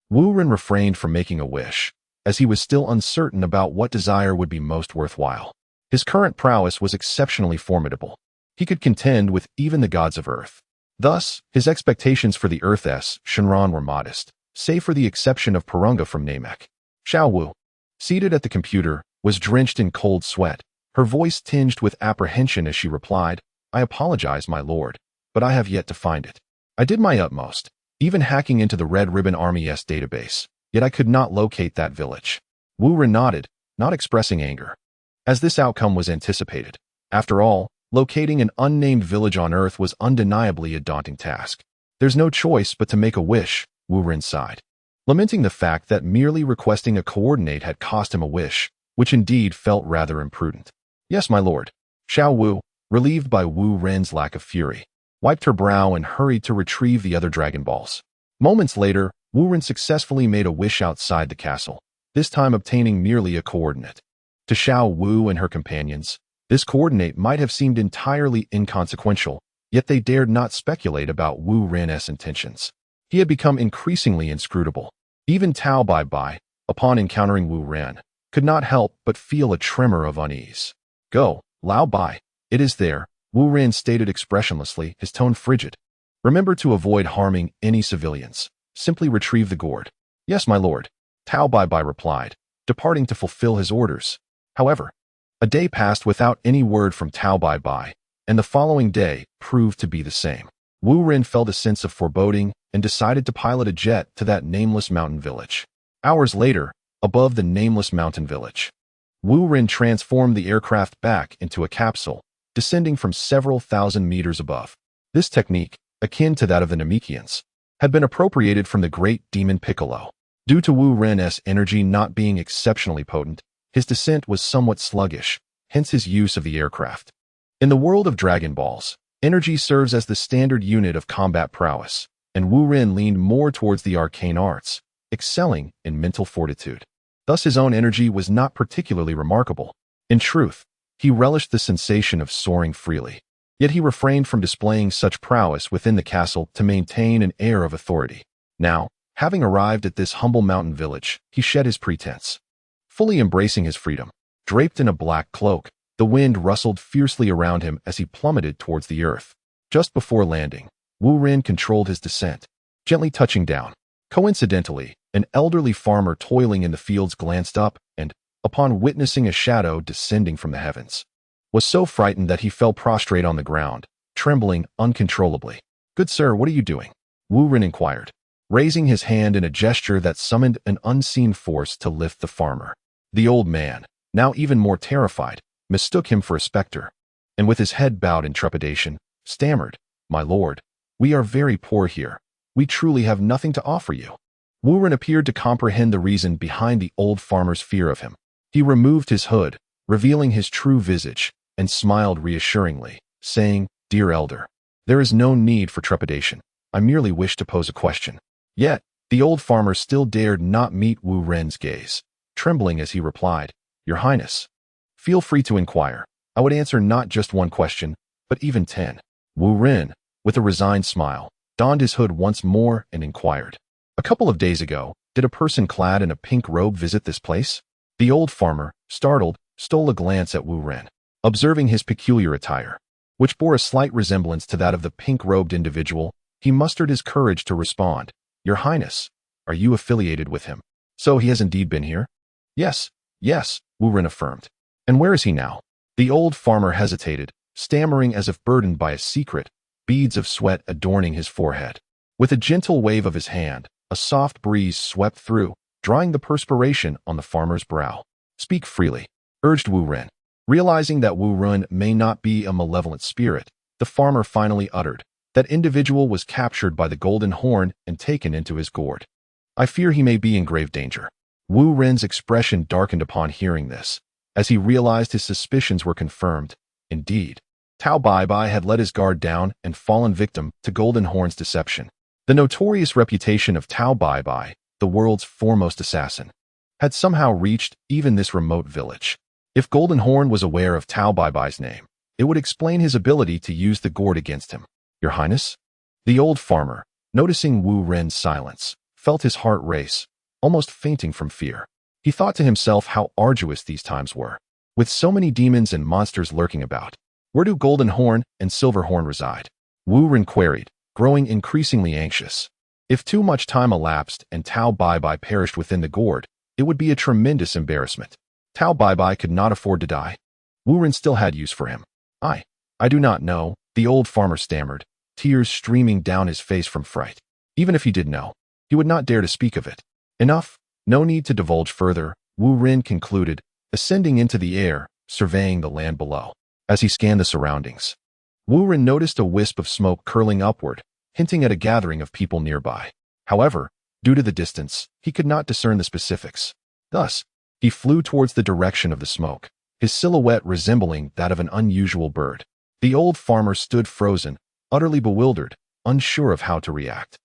Wu Ren refrained from making a wish, as he was still uncertain about what desire would be most worthwhile. His current prowess was exceptionally formidable. He could contend with even the gods of Earth. Thus, his expectations for the Earth's Shinran were modest, save for the exception of Purunga from Namek. Xiao Wu, seated at the computer, was drenched in cold sweat, her voice tinged with apprehension as she replied, "I apologize, my lord, but I have yet to find it. I did my utmost, even hacking into the Red Ribbon Army's database, yet I could not locate that village." Wu Ren nodded, not expressing anger, as this outcome was anticipated. After all, locating an unnamed village on Earth was undeniably a daunting task. "There's no choice but to make a wish," Wu Ren sighed, lamenting the fact that merely requesting a coordinate had cost him a wish, which indeed felt rather imprudent. "Yes, my lord." Xiao Wu, relieved by Wu Ren's lack of fury, wiped her brow and hurried to retrieve the other Dragon Balls. Moments later, Wu Ren successfully made a wish outside the castle, this time obtaining merely a coordinate. To Xiao Wu and her companions, this coordinate might have seemed entirely inconsequential, yet they dared not speculate about Wu Ren's intentions. He had become increasingly inscrutable. Even Tao Bai Bai, upon encountering Wu Ren, could not help but feel a tremor of unease. "Go, Lao Bai, it is there," Wu Ren stated expressionlessly, his tone frigid. "Remember to avoid harming any civilians. Simply retrieve the gourd." "Yes, my lord," Tao Bai Bai replied, departing to fulfill his orders. However, a day passed without any word from Tao Bai Bai, and the following day proved to be the same. Wu Ren felt a sense of foreboding and decided to pilot a jet to that nameless mountain village. Hours later, above the nameless mountain village, Wu Ren transformed the aircraft back into a capsule, descending from several thousand meters above. This technique, akin to that of the Namekians, had been appropriated from the great demon Piccolo. Due to Wu Ren's energy not being exceptionally potent, his descent was somewhat sluggish, hence his use of the aircraft. In the world of Dragon Balls, energy serves as the standard unit of combat prowess, and Wu Ren leaned more towards the arcane arts, excelling in mental fortitude. Thus his own energy was not particularly remarkable. In truth, he relished the sensation of soaring freely. Yet he refrained from displaying such prowess within the castle to maintain an air of authority. Now, having arrived at this humble mountain village, he shed his pretense. Fully embracing his freedom, draped in a black cloak, the wind rustled fiercely around him as he plummeted towards the earth. Just before landing, Wu Ren controlled his descent, gently touching down. Coincidentally, an elderly farmer toiling in the fields glanced up and, upon witnessing a shadow descending from the heavens, was so frightened that he fell prostrate on the ground, trembling uncontrollably. "Good sir, what are you doing?" Wu Ren inquired, raising his hand in a gesture that summoned an unseen force to lift the farmer. The old man, now even more terrified, mistook him for a specter, and with his head bowed in trepidation, stammered, "My lord, we are very poor here. We truly have nothing to offer you." Wu Ren appeared to comprehend the reason behind the old farmer's fear of him. He removed his hood, revealing his true visage, and smiled reassuringly, saying, "Dear elder, there is no need for trepidation. I merely wish to pose a question." Yet, the old farmer still dared not meet Wu Ren's gaze, trembling as he replied, "Your Highness, feel free to inquire. I would answer not just one question, but even 10. Wu Ren, with a resigned smile, donned his hood once more and inquired, "A couple of days ago, did a person clad in a pink robe visit this place?" The old farmer, startled, stole a glance at Wu Ren, observing his peculiar attire, which bore a slight resemblance to that of the pink-robed individual. He mustered his courage to respond, "Your Highness, are you affiliated with him?" "So he has indeed been here?" Yes, Wu Ren affirmed. "And where is he now?" The old farmer hesitated, stammering as if burdened by a secret, beads of sweat adorning his forehead. With a gentle wave of his hand, a soft breeze swept through, drying the perspiration on the farmer's brow. "Speak freely," urged Wu Ren. Realizing that Wu Ren may not be a malevolent spirit, the farmer finally uttered, "That individual was captured by the Golden Horn and taken into his gourd. I fear he may be in grave danger." Wu Ren's expression darkened upon hearing this, as he realized his suspicions were confirmed. Indeed, Tao Bai Bai had let his guard down and fallen victim to Golden Horn's deception. The notorious reputation of Tao Bai Bai, the world's foremost assassin, had somehow reached even this remote village. If Golden Horn was aware of Tao Bai Bai's name, it would explain his ability to use the gourd against him. "Your Highness?" The old farmer, noticing Wu Ren's silence, felt his heart race, almost fainting from fear. He thought to himself how arduous these times were. With so many demons and monsters lurking about, where do Golden Horn and Silver Horn reside? Wu Ren queried, growing increasingly anxious. If too much time elapsed and Tao Bai perished within the gourd, it would be a tremendous embarrassment. Tao Bai could not afford to die. Wu Ren still had use for him. I do not know, the old farmer stammered, tears streaming down his face from fright. Even if he did know, he would not dare to speak of it. Enough, no need to divulge further, Wu Ren concluded, ascending into the air, surveying the land below. As he scanned the surroundings, Wu Ren noticed a wisp of smoke curling upward, hinting at a gathering of people nearby. However, due to the distance, he could not discern the specifics. Thus, he flew towards the direction of the smoke, his silhouette resembling that of an unusual bird. The old farmer stood frozen, utterly bewildered, unsure of how to react.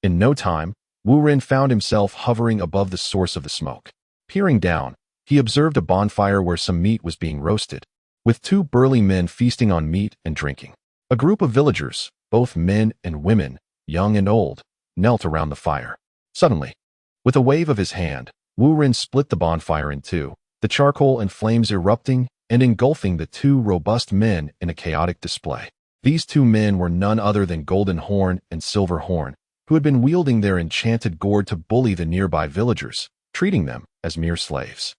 In no time, Wu Ren found himself hovering above the source of the smoke. Peering down, he observed a bonfire where some meat was being roasted, with two burly men feasting on meat and drinking. A group of villagers, both men and women, young and old, knelt around the fire. Suddenly, with a wave of his hand, Wu Ren split the bonfire in two, the charcoal and flames erupting and engulfing the two robust men in a chaotic display. These two men were none other than Golden Horn and Silver Horn, who had been wielding their enchanted gourd to bully the nearby villagers, treating them as mere slaves.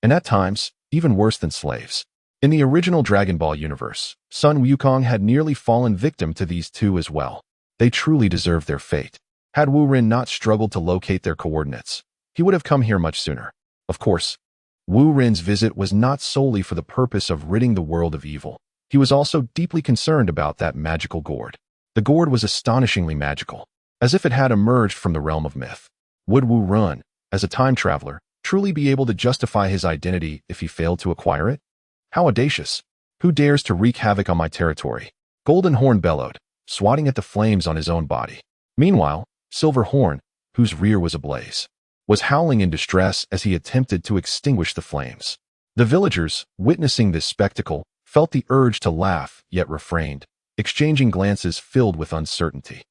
And at times, even worse than slaves. In the original Dragon Ball universe, Sun Wukong had nearly fallen victim to these two as well. They truly deserved their fate. Had Wu Ren not struggled to locate their coordinates, he would have come here much sooner. Of course, Wu Ren's visit was not solely for the purpose of ridding the world of evil. He was also deeply concerned about that magical gourd. The gourd was astonishingly magical, as if it had emerged from the realm of myth. Would Wu Ren, as a time traveler, truly be able to justify his identity if he failed to acquire it? How audacious! Who dares to wreak havoc on my territory? Golden Horn bellowed, swatting at the flames on his own body. Meanwhile, Silver Horn, whose rear was ablaze, was howling in distress as he attempted to extinguish the flames. The villagers, witnessing this spectacle, felt the urge to laugh, yet refrained, exchanging glances filled with uncertainty.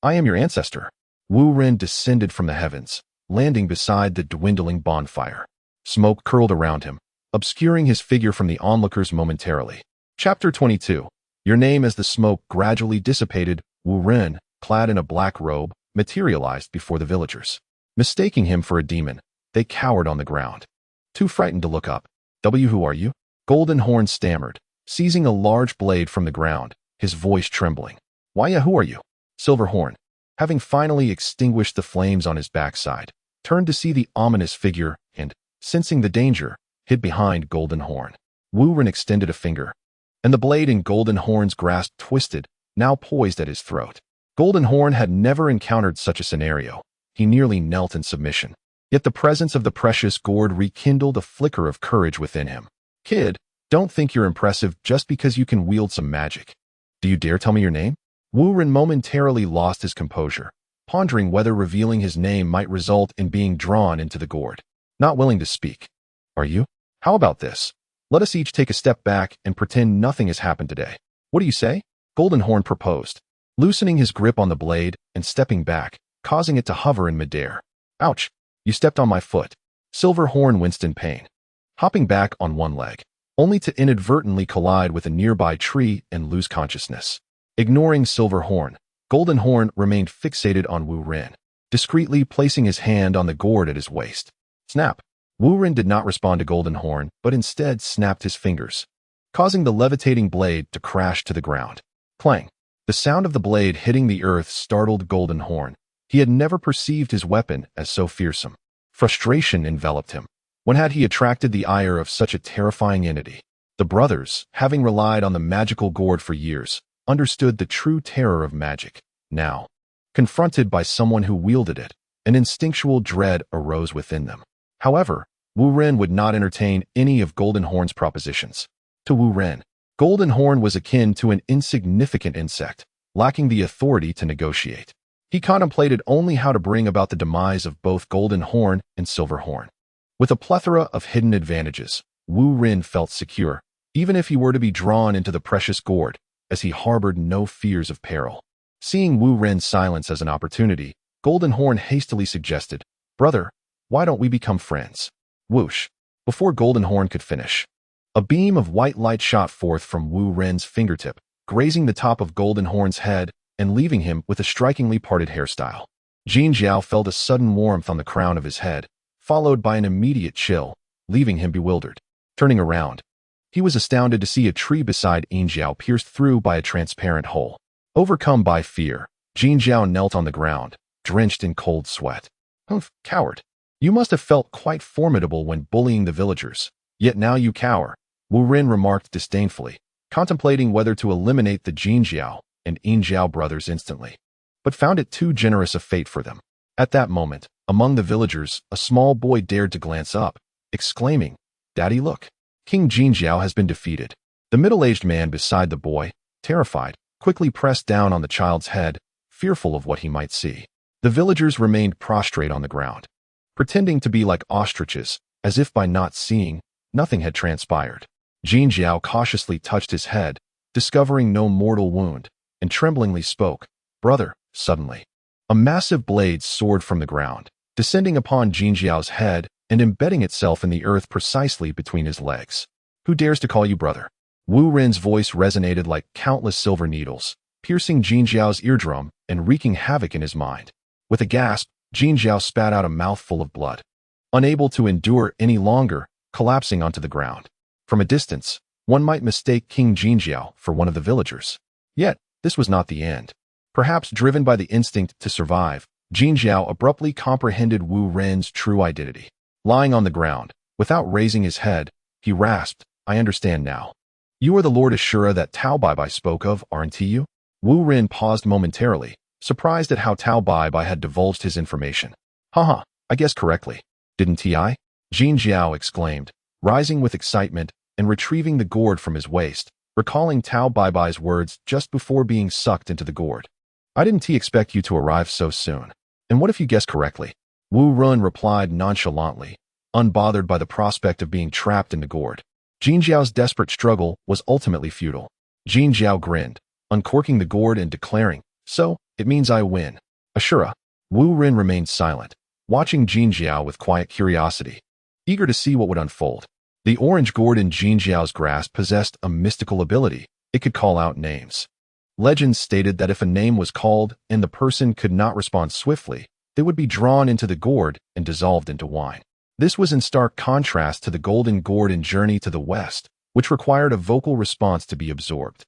I am your ancestor. Wu Ren descended from the heavens, landing beside the dwindling bonfire. Smoke curled around him, obscuring his figure from the onlookers momentarily. Chapter 22. Your name. As the smoke gradually dissipated, Wu Ren, clad in a black robe, materialized before the villagers. Mistaking him for a demon, they cowered on the ground, too frightened to look up. Who are you? Golden Horn stammered, seizing a large blade from the ground, his voice trembling. Who are you? Silver Horn, having finally extinguished the flames on his backside, turned to see the ominous figure and, sensing the danger, hid behind Golden Horn. Wu Ren extended a finger, and the blade in Golden Horn's grasp twisted, now poised at his throat. Golden Horn had never encountered such a scenario. He nearly knelt in submission. Yet the presence of the precious gourd rekindled a flicker of courage within him. Kid, don't think you're impressive just because you can wield some magic. Do you dare tell me your name? Wu Ren momentarily lost his composure, pondering whether revealing his name might result in being drawn into the gourd. Not willing to speak. Are you? How about this? Let us each take a step back and pretend nothing has happened today. What do you say? Golden Horn proposed, loosening his grip on the blade and stepping back, causing it to hover in midair. Ouch! You stepped on my foot. Silver Horn winced in pain, hopping back on one leg, only to inadvertently collide with a nearby tree and lose consciousness. Ignoring Silver Horn, Golden Horn remained fixated on Wu Ren, discreetly placing his hand on the gourd at his waist. Snap! Wu Ren did not respond to Golden Horn, but instead snapped his fingers, causing the levitating blade to crash to the ground. Clang! The sound of the blade hitting the earth startled Golden Horn. He had never perceived his weapon as so fearsome. Frustration enveloped him. When had he attracted the ire of such a terrifying entity? The brothers, having relied on the magical gourd for years, understood the true terror of magic. Now, confronted by someone who wielded it, an instinctual dread arose within them. However, Wu Ren would not entertain any of Golden Horn's propositions. To Wu Ren, Golden Horn was akin to an insignificant insect, lacking the authority to negotiate. He contemplated only how to bring about the demise of both Golden Horn and Silver Horn. With a plethora of hidden advantages, Wu Ren felt secure, even if he were to be drawn into the precious gourd, as he harbored no fears of peril. Seeing Wu Ren's silence as an opportunity, Golden Horn hastily suggested, Brother, why don't we become friends? Whoosh! Before Golden Horn could finish, a beam of white light shot forth from Wu Ren's fingertip, grazing the top of Golden Horn's head and leaving him with a strikingly parted hairstyle. Jin Jiao felt a sudden warmth on the crown of his head, followed by an immediate chill, leaving him bewildered. Turning around, he was astounded to see a tree beside Yin Jiao pierced through by a transparent hole. Overcome by fear, Jin Jiao knelt on the ground, drenched in cold sweat. Humph, coward. You must have felt quite formidable when bullying the villagers, yet now you cower, Wu Ren remarked disdainfully, contemplating whether to eliminate the Jin Jiao and Yin Jiao brothers instantly, but found it too generous a fate for them. At that moment, among the villagers, a small boy dared to glance up, exclaiming, "Daddy, look! King Jin Jiao has been defeated." The middle-aged man beside the boy, terrified, quickly pressed down on the child's head, fearful of what he might see. The villagers remained prostrate on the ground, pretending to be like ostriches, as if by not seeing, nothing had transpired. Jin Jiao cautiously touched his head, discovering no mortal wound, and tremblingly spoke, "Brother," suddenly. A massive blade soared from the ground, descending upon Jin Jiao's head and embedding itself in the earth precisely between his legs. "Who dares to call you brother?" Wu Ren's voice resonated like countless silver needles, piercing Jin Jiao's eardrum and wreaking havoc in his mind. With a gasp, Jin Jiao spat out a mouthful of blood, unable to endure any longer, collapsing onto the ground. From a distance, one might mistake King Jin Jiao for one of the villagers. Yet, this was not the end. Perhaps driven by the instinct to survive, Jin Jiao abruptly comprehended Wu Ren's true identity. Lying on the ground, without raising his head, he rasped, "I understand now. You are the Lord Ashura that Tao Baibai spoke of, aren't you?" Wu Ren paused momentarily, surprised at how Tao Baibai had divulged his information. "Haha, I guessed correctly. Didn't I?" Jin Jiao exclaimed, rising with excitement and retrieving the gourd from his waist, recalling Tao Baibai's words just before being sucked into the gourd. "I didn't expect you to arrive so soon. And what if you guessed correctly?" Wu Ren replied nonchalantly, unbothered by the prospect of being trapped in the gourd. Jin Jiao's desperate struggle was ultimately futile. Jin Jiao grinned, uncorking the gourd and declaring, "So, it means I win." Ashura. Wu Ren remained silent, watching Jin Jiao with quiet curiosity, eager to see what would unfold. The orange gourd in Jin Jiao's grasp possessed a mystical ability. It could call out names. Legends stated that if a name was called and the person could not respond swiftly, they would be drawn into the gourd and dissolved into wine. This was in stark contrast to the golden gourd in Journey to the West, which required a vocal response to be absorbed.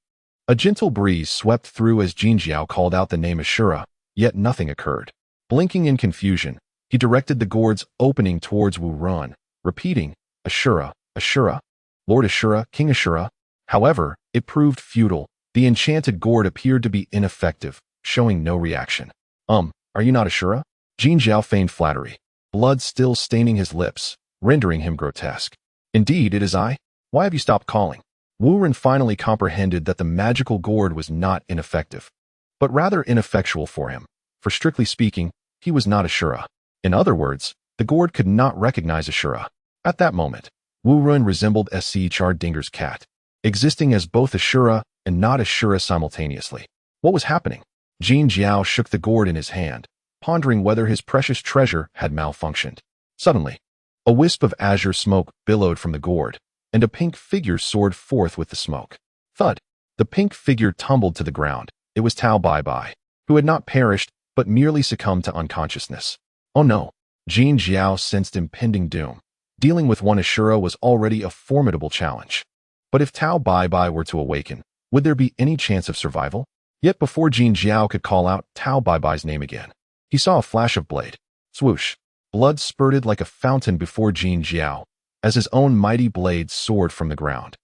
A gentle breeze swept through as Jin Jiao called out the name Ashura, yet nothing occurred. Blinking in confusion, he directed the gourd's opening towards Wu Ren, repeating, "Ashura, Ashura, Lord Ashura, King Ashura." However, it proved futile. The enchanted gourd appeared to be ineffective, showing no reaction. Are you not Ashura?" Jin Jiao feigned flattery, blood still staining his lips, rendering him grotesque. "Indeed, it is I. Why have you stopped calling?" Wu Ren finally comprehended that the magical gourd was not ineffective, but rather ineffectual for him, for strictly speaking, he was not Ashura. In other words, the gourd could not recognize Ashura. At that moment, Wu Ren resembled S.C. Chardinger's cat, existing as both Ashura and not Ashura simultaneously. What was happening? Jin Jiao shook the gourd in his hand, pondering whether his precious treasure had malfunctioned. Suddenly, a wisp of azure smoke billowed from the gourd, and a pink figure soared forth with the smoke. Thud! The pink figure tumbled to the ground. It was Tao Baibai, who had not perished, but merely succumbed to unconsciousness. Oh no! Jin Jiao sensed impending doom. Dealing with one Ashura was already a formidable challenge. But if Tao Baibai were to awaken, would there be any chance of survival? Yet before Jin Jiao could call out Tao Baibai's name again, he saw a flash of blade. Swoosh! Blood spurted like a fountain before Jin Jiao, as his own mighty blade soared from the ground,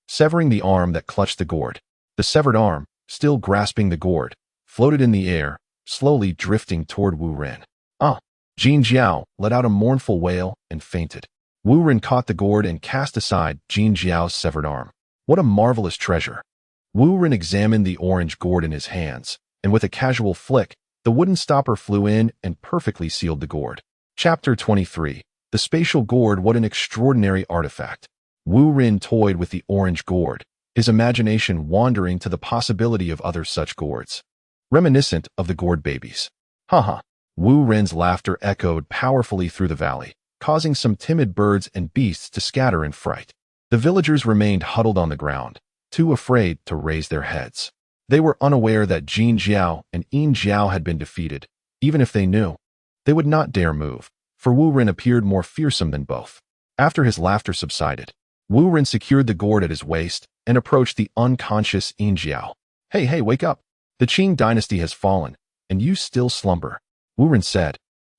severing the arm that clutched the gourd. The severed arm, still grasping the gourd, floated in the air, slowly drifting toward Wu Ren. Jin Jiao let out a mournful wail and fainted. Wu Ren caught the gourd and cast aside Jin Jiao's severed arm. What a marvelous treasure! Wu Ren examined the orange gourd in his hands, and with a casual flick, the wooden stopper flew in and perfectly sealed the gourd. Chapter 23. The Spatial Gourd. What an extraordinary artifact. Wu Ren toyed with the orange gourd, his imagination wandering to the possibility of other such gourds, reminiscent of the gourd babies. Haha! Wu Ren's laughter echoed powerfully through the valley, causing some timid birds and beasts to scatter in fright. The villagers remained huddled on the ground, too afraid to raise their heads. They were unaware that Jin Jiao and Yin Jiao had been defeated. Even if they knew, they would not dare move, for Wu Ren appeared more fearsome than both. After his laughter subsided, Wu Ren secured the gourd at his waist and approached the unconscious Yin Jiao. Hey, wake up. The Qing dynasty has fallen, and you still slumber, Wu Ren said,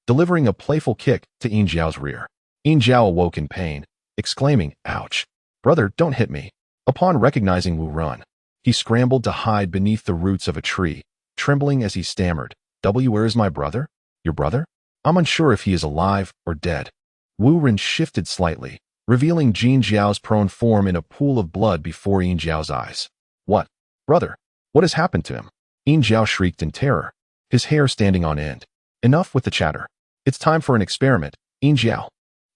delivering a playful kick to Yin Jiao's rear. Yin Jiao awoke in pain, exclaiming, "Ouch. Brother, don't hit me." Upon recognizing Wu Ren, he scrambled to hide beneath the roots of a tree, trembling as he stammered, "Where is my brother? Your brother? I'm unsure if he is alive or dead." Wu Ren shifted slightly, revealing Jin Jiao's prone form in a pool of blood before Yin Jiao's eyes. "What? Brother? What has happened to him?" Yin Jiao shrieked in terror, his hair standing on end. "Enough with the chatter. It's time for an experiment, Yin Jiao."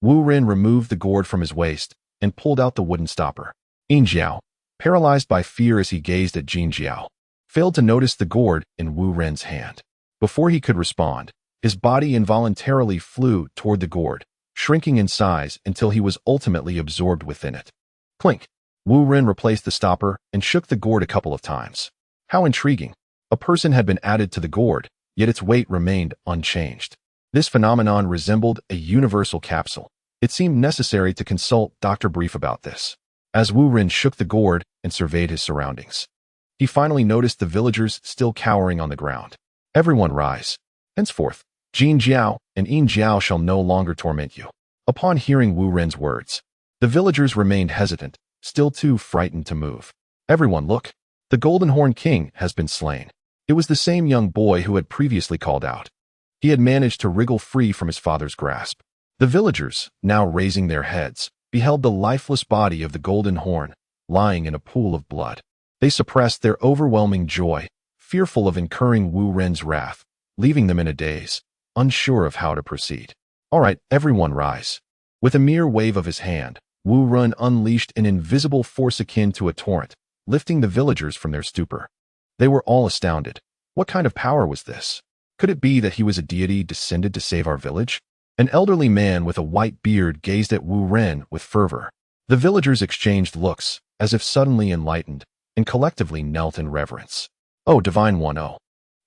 Wu Ren removed the gourd from his waist and pulled out the wooden stopper. Yin Jiao, paralyzed by fear as he gazed at Jin Jiao, failed to notice the gourd in Wu Ren's hand. Before he could respond, his body involuntarily flew toward the gourd, shrinking in size until he was ultimately absorbed within it. Clink! Wu Ren replaced the stopper and shook the gourd a couple of times. How intriguing. A person had been added to the gourd, yet its weight remained unchanged. This phenomenon resembled a universal capsule. It seemed necessary to consult Dr. Brief about this. As Wu Ren shook the gourd and surveyed his surroundings, he finally noticed the villagers still cowering on the ground. "Everyone rise. Henceforth, Jin Jiao and Yin Jiao shall no longer torment you." Upon hearing Wu Ren's words, the villagers remained hesitant, still too frightened to move. "Everyone look. The Golden Horn King has been slain." It was the same young boy who had previously called out. He had managed to wriggle free from his father's grasp. The villagers, now raising their heads, beheld the lifeless body of the Golden Horn, lying in a pool of blood. They suppressed their overwhelming joy, fearful of incurring Wu Ren's wrath, leaving them in a daze, unsure of how to proceed. "All right, everyone rise." With a mere wave of his hand, Wu Ren unleashed an invisible force akin to a torrent, lifting the villagers from their stupor. They were all astounded. What kind of power was this? Could it be that he was a deity descended to save our village? An elderly man with a white beard gazed at Wu Ren with fervor. The villagers exchanged looks, as if suddenly enlightened, and collectively knelt in reverence. "Oh, Divine One, oh,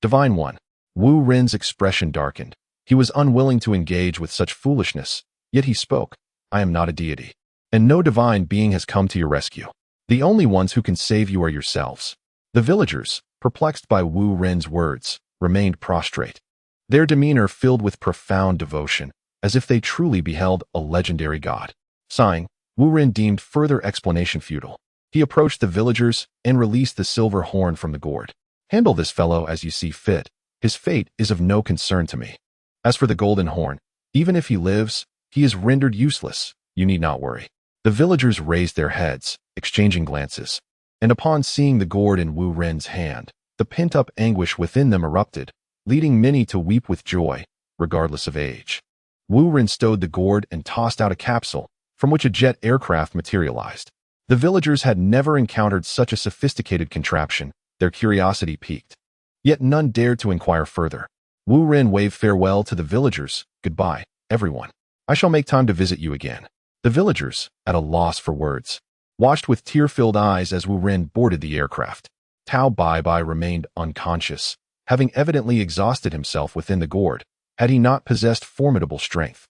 Divine One." Wu Ren's expression darkened. He was unwilling to engage with such foolishness, yet he spoke. "I am not a deity, and no divine being has come to your rescue. The only ones who can save you are yourselves." The villagers, perplexed by Wu Ren's words, remained prostrate, their demeanor filled with profound devotion, as if they truly beheld a legendary god. Sighing, Wu Ren deemed further explanation futile. He approached the villagers and released the silver horn from the gourd. "Handle this fellow as you see fit. His fate is of no concern to me. As for the Golden Horn, even if he lives, he is rendered useless. You need not worry." The villagers raised their heads, exchanging glances, and upon seeing the gourd in Wu Ren's hand, the pent-up anguish within them erupted, leading many to weep with joy, regardless of age. Wu Ren stowed the gourd and tossed out a capsule, from which a jet aircraft materialized. The villagers had never encountered such a sophisticated contraption. Their curiosity piqued. Yet none dared to inquire further. Wu Ren waved farewell to the villagers. "Goodbye, everyone. I shall make time to visit you again." The villagers, at a loss for words, watched with tear-filled eyes as Wu Ren boarded the aircraft. Tao Bai remained unconscious, having evidently exhausted himself within the gourd. Had he not possessed formidable strength,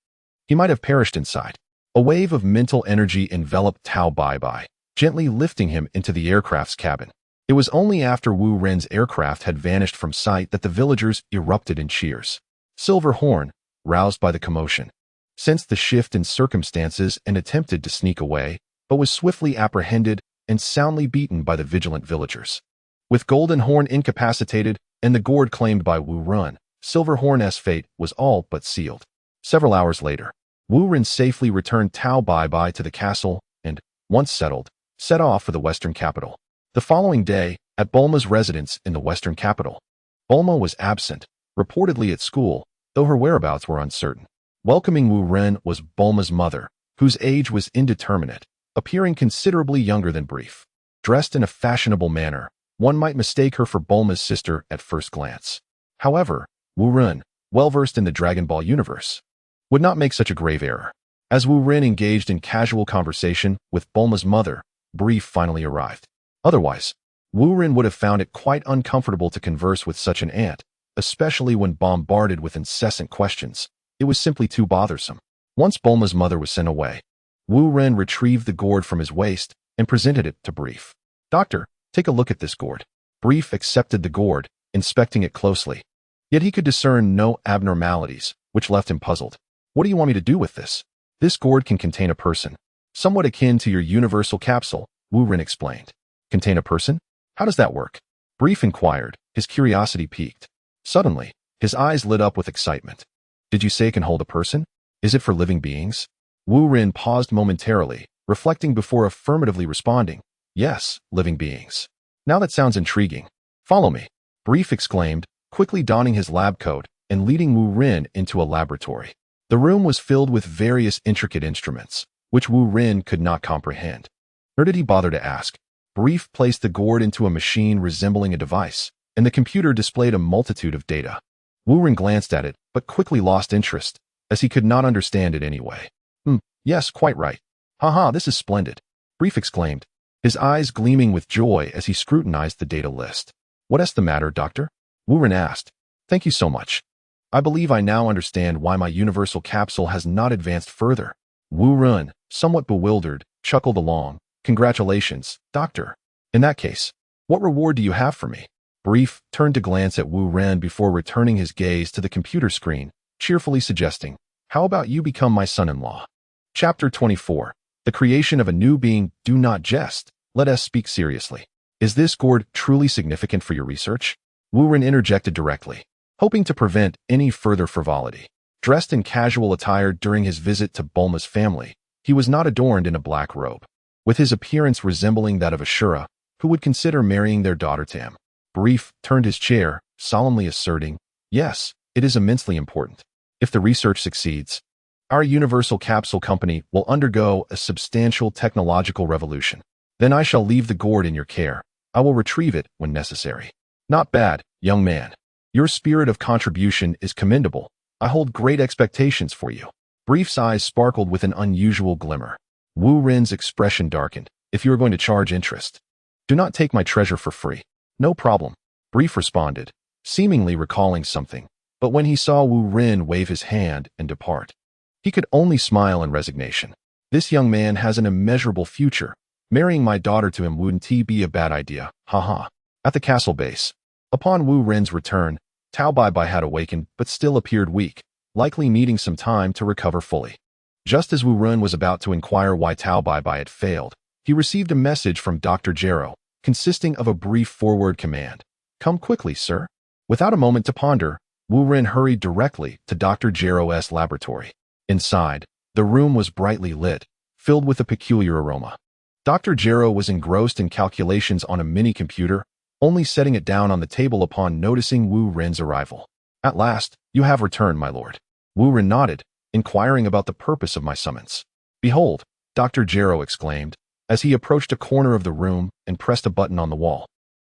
he might have perished inside. A wave of mental energy enveloped Tao Bai, gently lifting him into the aircraft's cabin. It was only after Wu Ren's aircraft had vanished from sight that the villagers erupted in cheers. Silver Horn, roused by the commotion, sensed the shift in circumstances and attempted to sneak away, but was swiftly apprehended and soundly beaten by the vigilant villagers. With Golden Horn incapacitated and the gourd claimed by Wu Ren, Silver Horn's fate was all but sealed. Several hours later, Wu Ren safely returned Tao Bai to the castle and, once settled, set off for the western capital. The following day, at Bulma's residence in the western capital, Bulma was absent, reportedly at school, though her whereabouts were uncertain. Welcoming Wu Ren was Bulma's mother, whose age was indeterminate, appearing considerably younger than Brief. Dressed in a fashionable manner, one might mistake her for Bulma's sister at first glance. However, Wu Ren, well versed in the Dragon Ball universe, would not make such a grave error. As Wu Ren engaged in casual conversation with Bulma's mother, Brief finally arrived. Otherwise, Wu Ren would have found it quite uncomfortable to converse with such an aunt, especially when bombarded with incessant questions. It was simply too bothersome. Once Bulma's mother was sent away, Wu Ren retrieved the gourd from his waist and presented it to Brief. "Doctor, take a look at this gourd." Brief accepted the gourd, inspecting it closely. Yet he could discern no abnormalities, which left him puzzled. "What do you want me to do with this?" "This gourd can contain a person, somewhat akin to your universal capsule," Wu Ren explained. "Contain a person? How does that work?" Brief inquired, his curiosity piqued. Suddenly, his eyes lit up with excitement. "Did you say it can hold a person? Is it for living beings?" Wu Ren paused momentarily, reflecting before affirmatively responding, "Yes, living beings." "Now that sounds intriguing. Follow me," Brief exclaimed, quickly donning his lab coat and leading Wu Ren into a laboratory. The room was filled with various intricate instruments, which Wu Ren could not comprehend. Nor did he bother to ask. Brief placed the gourd into a machine resembling a device, and the computer displayed a multitude of data. Wu Ren glanced at it, but quickly lost interest, as he could not understand it anyway. Yes, quite right. Haha, this is splendid," Brief exclaimed, his eyes gleaming with joy as he scrutinized the data list. "What's the matter, doctor?" Wu Ren asked. "Thank you so much. I believe I now understand why my universal capsule has not advanced further." Wu Ren, somewhat bewildered, chuckled along. "Congratulations, doctor. In that case, what reward do you have for me?" Brief turned to glance at Wu Ren before returning his gaze to the computer screen, cheerfully suggesting, "How about you become my son-in-law?" Chapter 24. The creation of a new being. Do not jest. Let us speak seriously. Is this gourd truly significant for your research? Wu Ren interjected directly, hoping to prevent any further frivolity. Dressed in casual attire during his visit to Bulma's family, he was not adorned in a black robe. With his appearance resembling that of Ashura, who would consider marrying their daughter to him, Brief turned his chair, solemnly asserting, "Yes, it is immensely important. If the research succeeds, our Universal Capsule Company will undergo a substantial technological revolution. Then I shall leave the gourd in your care. I will retrieve it when necessary." "Not bad, young man. Your spirit of contribution is commendable. I hold great expectations for you." Brief's eyes sparkled with an unusual glimmer. Wu Ren's expression darkened. "If you are going to charge interest, do not take my treasure for free." "No problem," Brief responded, seemingly recalling something. But when he saw Wu Ren wave his hand and depart, he could only smile in resignation. This young man has an immeasurable future. Marrying my daughter to him wouldn't be a bad idea. Haha. At the castle base, upon Wu Ren's return, Tao Bai had awakened but still appeared weak, likely needing some time to recover fully. Just as Wu Ren was about to inquire why Tao Bai had failed, he received a message from Dr. Jero, consisting of a brief forward command. "Come quickly, sir." Without a moment to ponder, Wu Ren hurried directly to Dr. Jero's laboratory. Inside, the room was brightly lit, filled with a peculiar aroma. Dr. Jero was engrossed in calculations on a mini-computer, only setting it down on the table upon noticing Wu Ren's arrival. "At last, you have returned, my lord." Wu Ren nodded, inquiring about the purpose of my summons. "Behold," Dr. Jero exclaimed, as he approached a corner of the room and pressed a button on the wall.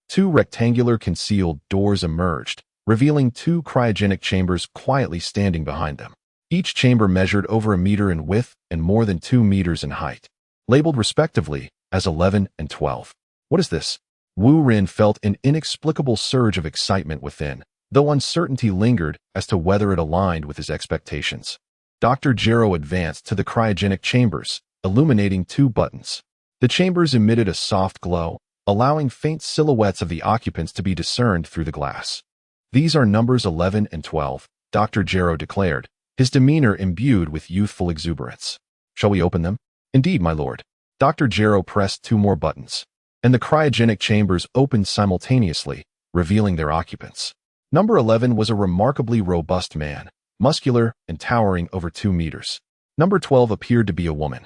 Two rectangular concealed doors emerged, revealing two cryogenic chambers quietly standing behind them. Each chamber measured over a meter in width and more than 2 meters in height, labeled respectively as 11 and 12. "What is this?" Wu Ren felt an inexplicable surge of excitement within, though uncertainty lingered as to whether it aligned with his expectations. Dr. Jero advanced to the cryogenic chambers, illuminating 2 buttons. The chambers emitted a soft glow, allowing faint silhouettes of the occupants to be discerned through the glass. "These are numbers 11 and 12, Dr. Jero declared, his demeanor imbued with youthful exuberance. "Shall we open them?" "Indeed, my lord." Dr. Jero pressed 2 more buttons, and the cryogenic chambers opened simultaneously, revealing their occupants. Number 11 was a remarkably robust man, muscular and towering over 2 meters. Number 12 appeared to be a woman,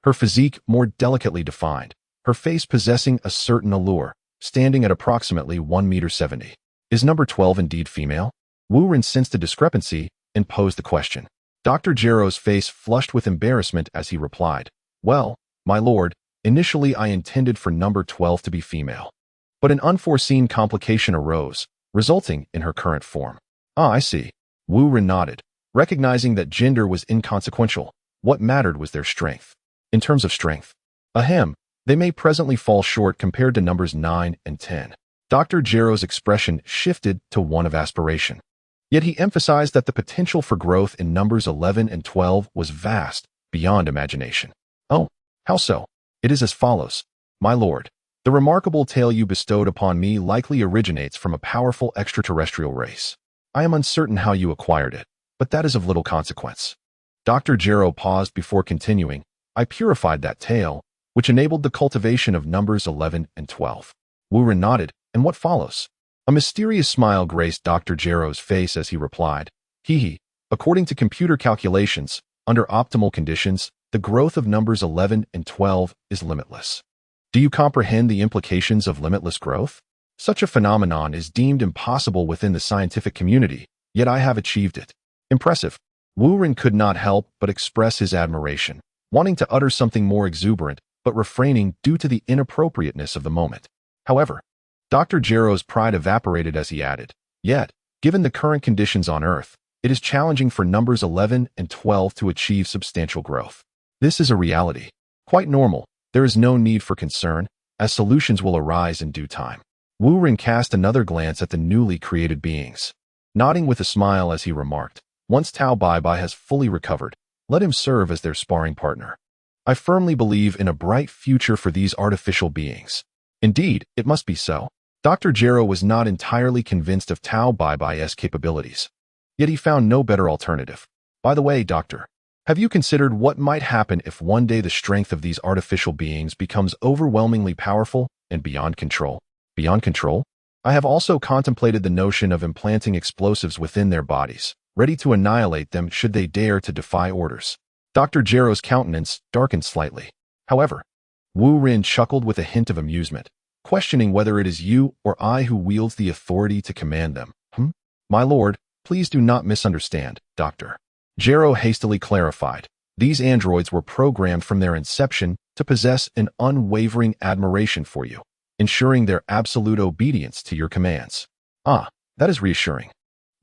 her physique more delicately defined, her face possessing a certain allure, standing at approximately 1.70 meters. "Is number 12 indeed female?" Wu Ren sensed a discrepancy and posed the question. Dr. Jero's face flushed with embarrassment as he replied, "Well, my lord, initially I intended for number 12 to be female. But an unforeseen complication arose, resulting in her current form." "Ah, I see." Wu Ren nodded, recognizing that gender was inconsequential. What mattered was their strength. In terms of strength, ahem, they may presently fall short compared to numbers 9 and 10. Dr. Jero's expression shifted to one of aspiration. Yet he emphasized that the potential for growth in numbers 11 and 12 was vast, beyond imagination. Oh, how so? It is as follows. My lord, the remarkable tale you bestowed upon me likely originates from a powerful extraterrestrial race. I am uncertain how you acquired it, but that is of little consequence. Dr. Jero paused before continuing. I purified that tale, which enabled the cultivation of numbers 11 and 12. Wuren nodded, and what follows? A mysterious smile graced Dr. Jero's face as he replied, Hee. According to computer calculations, under optimal conditions, the growth of numbers 11 and 12 is limitless. Do you comprehend the implications of limitless growth? Such a phenomenon is deemed impossible within the scientific community, yet I have achieved it. Impressive. Wuren could not help but express his admiration, wanting to utter something more exuberant, but refraining due to the inappropriateness of the moment. However, Dr. Jero's pride evaporated as he added, Yet, given the current conditions on Earth, it is challenging for numbers 11 and 12 to achieve substantial growth. This is a reality. Quite normal. There is no need for concern, as solutions will arise in due time. Wuren cast another glance at the newly created beings, nodding with a smile as he remarked, Once Tao Bai has fully recovered, let him serve as their sparring partner. I firmly believe in a bright future for these artificial beings. Indeed, it must be so. Dr. Jero was not entirely convinced of Tao Bai's capabilities. Yet he found no better alternative. By the way, Doctor, have you considered what might happen if one day the strength of these artificial beings becomes overwhelmingly powerful and beyond control? Beyond control? I have also contemplated the notion of implanting explosives within their bodies, ready to annihilate them should they dare to defy orders. Dr. Jero's countenance darkened slightly. However, Wuren chuckled with a hint of amusement, questioning whether it is you or I who wields the authority to command them. My lord, please do not misunderstand, Dr. Jero hastily clarified. These androids were programmed from their inception to possess an unwavering admiration for you, ensuring their absolute obedience to your commands. Ah, that is reassuring.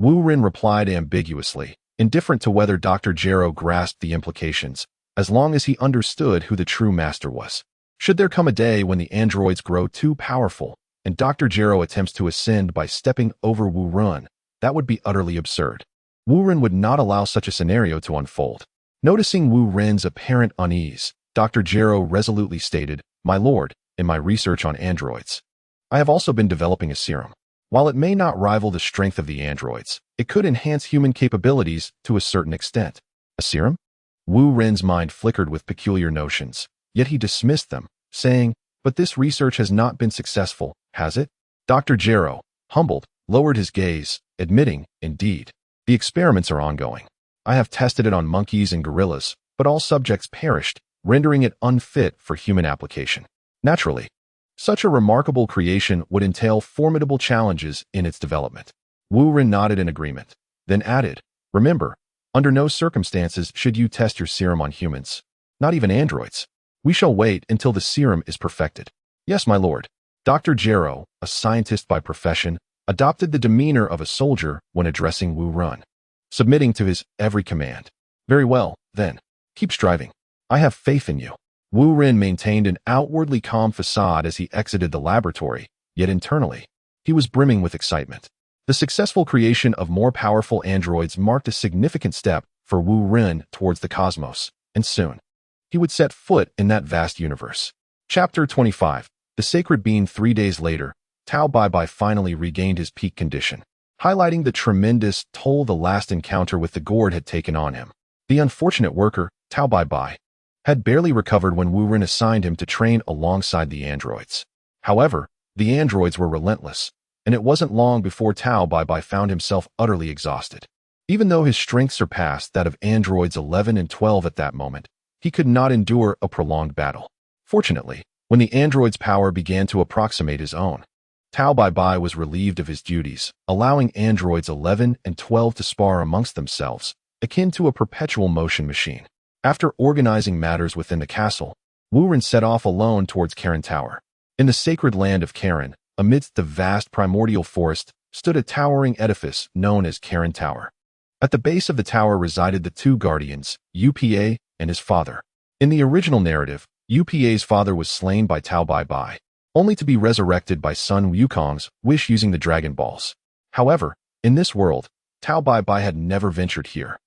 Wuren replied ambiguously, indifferent to whether Dr. Jero grasped the implications, as long as he understood who the true master was. Should there come a day when the androids grow too powerful, and Dr. Jero attempts to ascend by stepping over Wuren, that would be utterly absurd. Wuren would not allow such a scenario to unfold. Noticing Wuren's apparent unease, Dr. Jero resolutely stated, My lord, in my research on androids, I have also been developing a serum. While it may not rival the strength of the androids, it could enhance human capabilities to a certain extent. A serum? Wuren's mind flickered with peculiar notions, yet he dismissed them, saying, But this research has not been successful, has it? Dr. Jero, humbled, lowered his gaze, admitting, Indeed, the experiments are ongoing. I have tested it on monkeys and gorillas, but all subjects perished, rendering it unfit for human application. Naturally, such a remarkable creation would entail formidable challenges in its development. Wuren nodded in agreement, then added, Remember, under no circumstances should you test your serum on humans, not even androids. We shall wait until the serum is perfected. Yes, my lord. Dr. Jero, a scientist by profession, adopted the demeanor of a soldier when addressing Wuren, submitting to his every command. Very well, then. Keep striving. I have faith in you. Wuren maintained an outwardly calm facade as he exited the laboratory, yet internally, he was brimming with excitement. The successful creation of more powerful androids marked a significant step for Wuren towards the cosmos, and soon, he would set foot in that vast universe. Chapter 25. The Sacred Bean. 3 days later, Tao Bai finally regained his peak condition, highlighting the tremendous toll the last encounter with the gourd had taken on him. The unfortunate worker, Tao Bai, had barely recovered when Wuren assigned him to train alongside the androids. However, the androids were relentless, and it wasn't long before Tao Bai found himself utterly exhausted. Even though his strength surpassed that of androids 11 and 12 at that moment, he could not endure a prolonged battle. Fortunately, when the android's power began to approximate his own, Tao Bai was relieved of his duties, allowing androids 11 and 12 to spar amongst themselves, akin to a perpetual motion machine. After organizing matters within the castle, Wuren set off alone towards Karen Tower. In the sacred land of Karen, amidst the vast primordial forest, stood a towering edifice known as Karen Tower. At the base of the tower resided the two guardians, UPA and his father. In the original narrative, Upa's father was slain by Tao Bai Bai, only to be resurrected by Sun Wukong's wish using the Dragon Balls. However, in this world, Tao Bai Bai had never ventured here,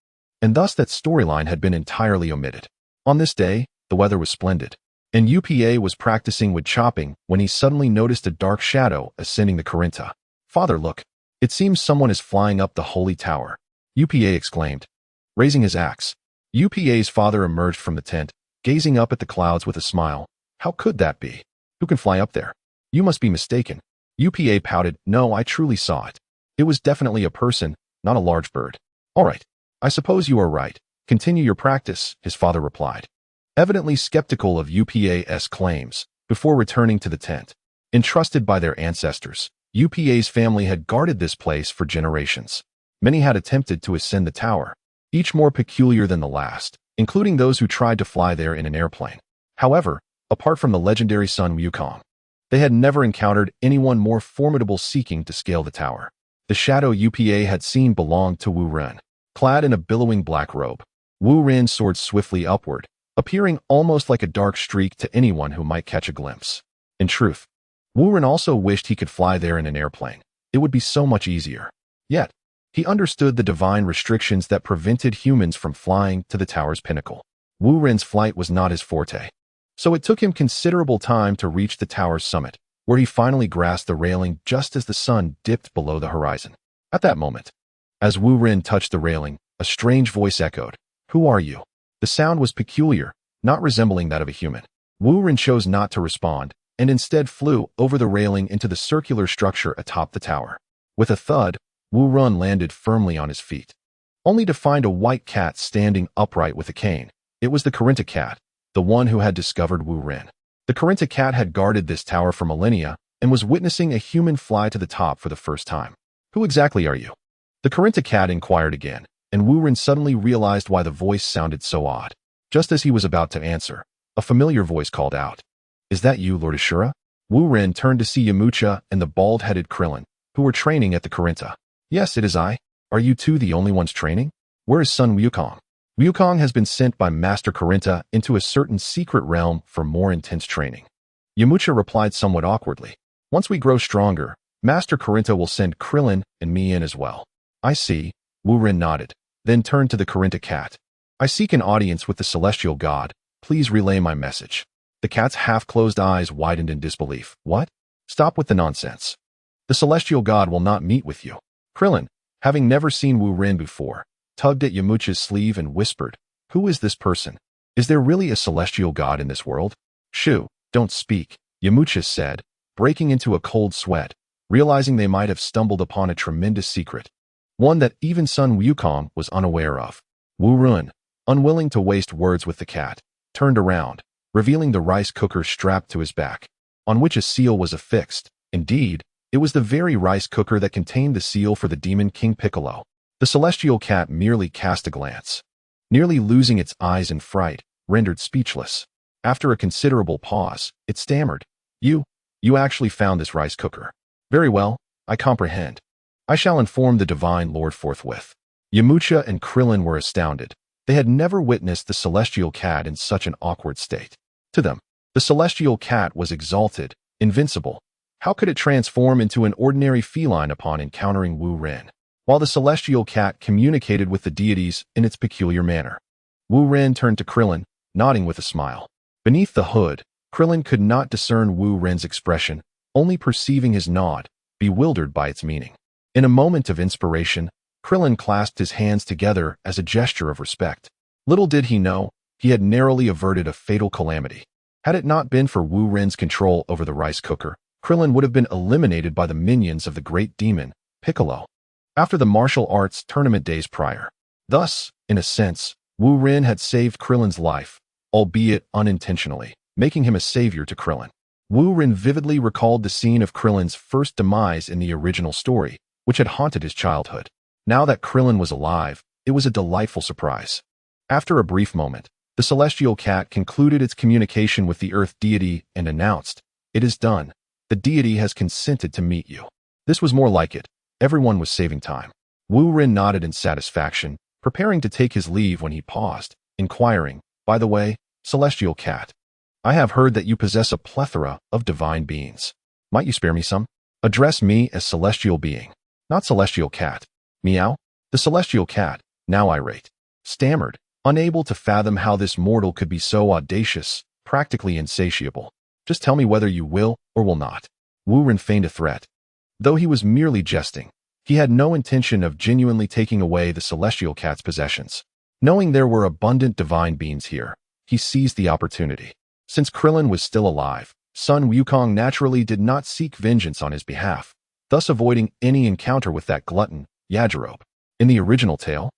and thus that storyline had been entirely omitted. On this day, the weather was splendid, and Upa was practicing wood chopping when he suddenly noticed a dark shadow ascending the Corinta. "Father, look. It seems someone is flying up the holy tower," Upa exclaimed, raising his axe. Upa's father emerged from the tent, gazing up at the clouds with a smile. "How could that be? Who can fly up there? You must be mistaken." Upa pouted. "No, I truly saw it. It was definitely a person, not a large bird." "All right. I suppose you are right. Continue your practice," his father replied, evidently skeptical of Upa's claims, before returning to the tent. Entrusted by their ancestors, Upa's family had guarded this place for generations. Many had attempted to ascend the tower, each more peculiar than the last, including those who tried to fly there in an airplane. However, apart from the legendary Sun Wukong, they had never encountered anyone more formidable seeking to scale the tower. The shadow Upa had seen belonged to Wu Ren. Clad in a billowing black robe, Wu Ren soared swiftly upward, appearing almost like a dark streak to anyone who might catch a glimpse. In truth, Wu Ren also wished he could fly there in an airplane. It would be so much easier. Yet, he understood the divine restrictions that prevented humans from flying to the tower's pinnacle. Wu Ren's flight was not his forte, so it took him considerable time to reach the tower's summit, where he finally grasped the railing just as the sun dipped below the horizon. At that moment, as Wu Ren touched the railing, a strange voice echoed, "Who are you?" The sound was peculiar, not resembling that of a human. Wu Ren chose not to respond, and instead flew over the railing into the circular structure atop the tower. With a thud, Wu Ren landed firmly on his feet, only to find a white cat standing upright with a cane. It was the Corinta cat, the one who had discovered Wu Ren. The Corinta cat had guarded this tower for millennia and was witnessing a human fly to the top for the first time. "Who exactly are you?" The Corinta cat inquired again, and Wu Ren suddenly realized why the voice sounded so odd. Just as he was about to answer, a familiar voice called out, "Is that you, Lord Ashura?" Wu Ren turned to see Yamcha and the bald-headed Krillin, who were training at the Corinta. "Yes, it is I. Are you two the only ones training? Where is Sun Wukong?" "Wukong has been sent by Master Corinta into a certain secret realm for more intense training." Yamcha replied somewhat awkwardly. "Once we grow stronger, Master Corinta will send Krillin and me in as well." "I see." Wu Ren nodded, then turned to the Corinta cat. "I seek an audience with the celestial god. Please relay my message." The cat's half-closed eyes widened in disbelief. "What? Stop with the nonsense. The celestial god will not meet with you." Krillin, having never seen Wu Ren before, tugged at Yamcha's sleeve and whispered, "Who is this person? Is there really a celestial god in this world?" "Shoo, don't speak," Yamcha said, breaking into a cold sweat, realizing they might have stumbled upon a tremendous secret, one that even Sun Wukong was unaware of. Wu Ren, unwilling to waste words with the cat, turned around, revealing the rice cooker strapped to his back, on which a seal was affixed. Indeed, it was the very rice cooker that contained the seal for the demon King Piccolo. The celestial cat merely cast a glance, nearly losing its eyes in fright, rendered speechless. After a considerable pause, it stammered, You actually found this rice cooker. Very well, I comprehend. I shall inform the Divine Lord forthwith." Yamcha and Krillin were astounded. They had never witnessed the celestial cat in such an awkward state. To them, the celestial cat was exalted, invincible. How could it transform into an ordinary feline upon encountering Wu Ren? While the celestial cat communicated with the deities in its peculiar manner. Wu Ren turned to Krillin, nodding with a smile. Beneath the hood, Krillin could not discern Wu Ren's expression, only perceiving his nod, bewildered by its meaning. In a moment of inspiration, Krillin clasped his hands together as a gesture of respect. Little did he know, he had narrowly averted a fatal calamity. Had it not been for Wu Ren's control over the rice cooker, Krillin would have been eliminated by the minions of the great demon, Piccolo, after the martial arts tournament days prior. Thus, in a sense, Wu Ren had saved Krillin's life, albeit unintentionally, making him a savior to Krillin. Wu Ren vividly recalled the scene of Krillin's first demise in the original story, which had haunted his childhood. Now that Krillin was alive, it was a delightful surprise. After a brief moment, the celestial cat concluded its communication with the earth deity and announced, "It is done. The deity has consented to meet you." This was more like it. Everyone was saving time. Wu Ren nodded in satisfaction, preparing to take his leave when he paused, inquiring, By the way, celestial cat, I have heard that you possess a plethora of divine beings. Might you spare me some? Address me as celestial being, not celestial cat. Meow. The celestial cat, now irate, stammered, unable to fathom how this mortal could be so audacious, practically insatiable. Just tell me whether you will or will not. Wu Ren feigned a threat. Though he was merely jesting, he had no intention of genuinely taking away the celestial cat's possessions. Knowing there were abundant divine beings here, he seized the opportunity. Since Krillin was still alive, Sun Wukong naturally did not seek vengeance on his behalf, thus avoiding any encounter with that glutton, Yajirobe. In the original tale,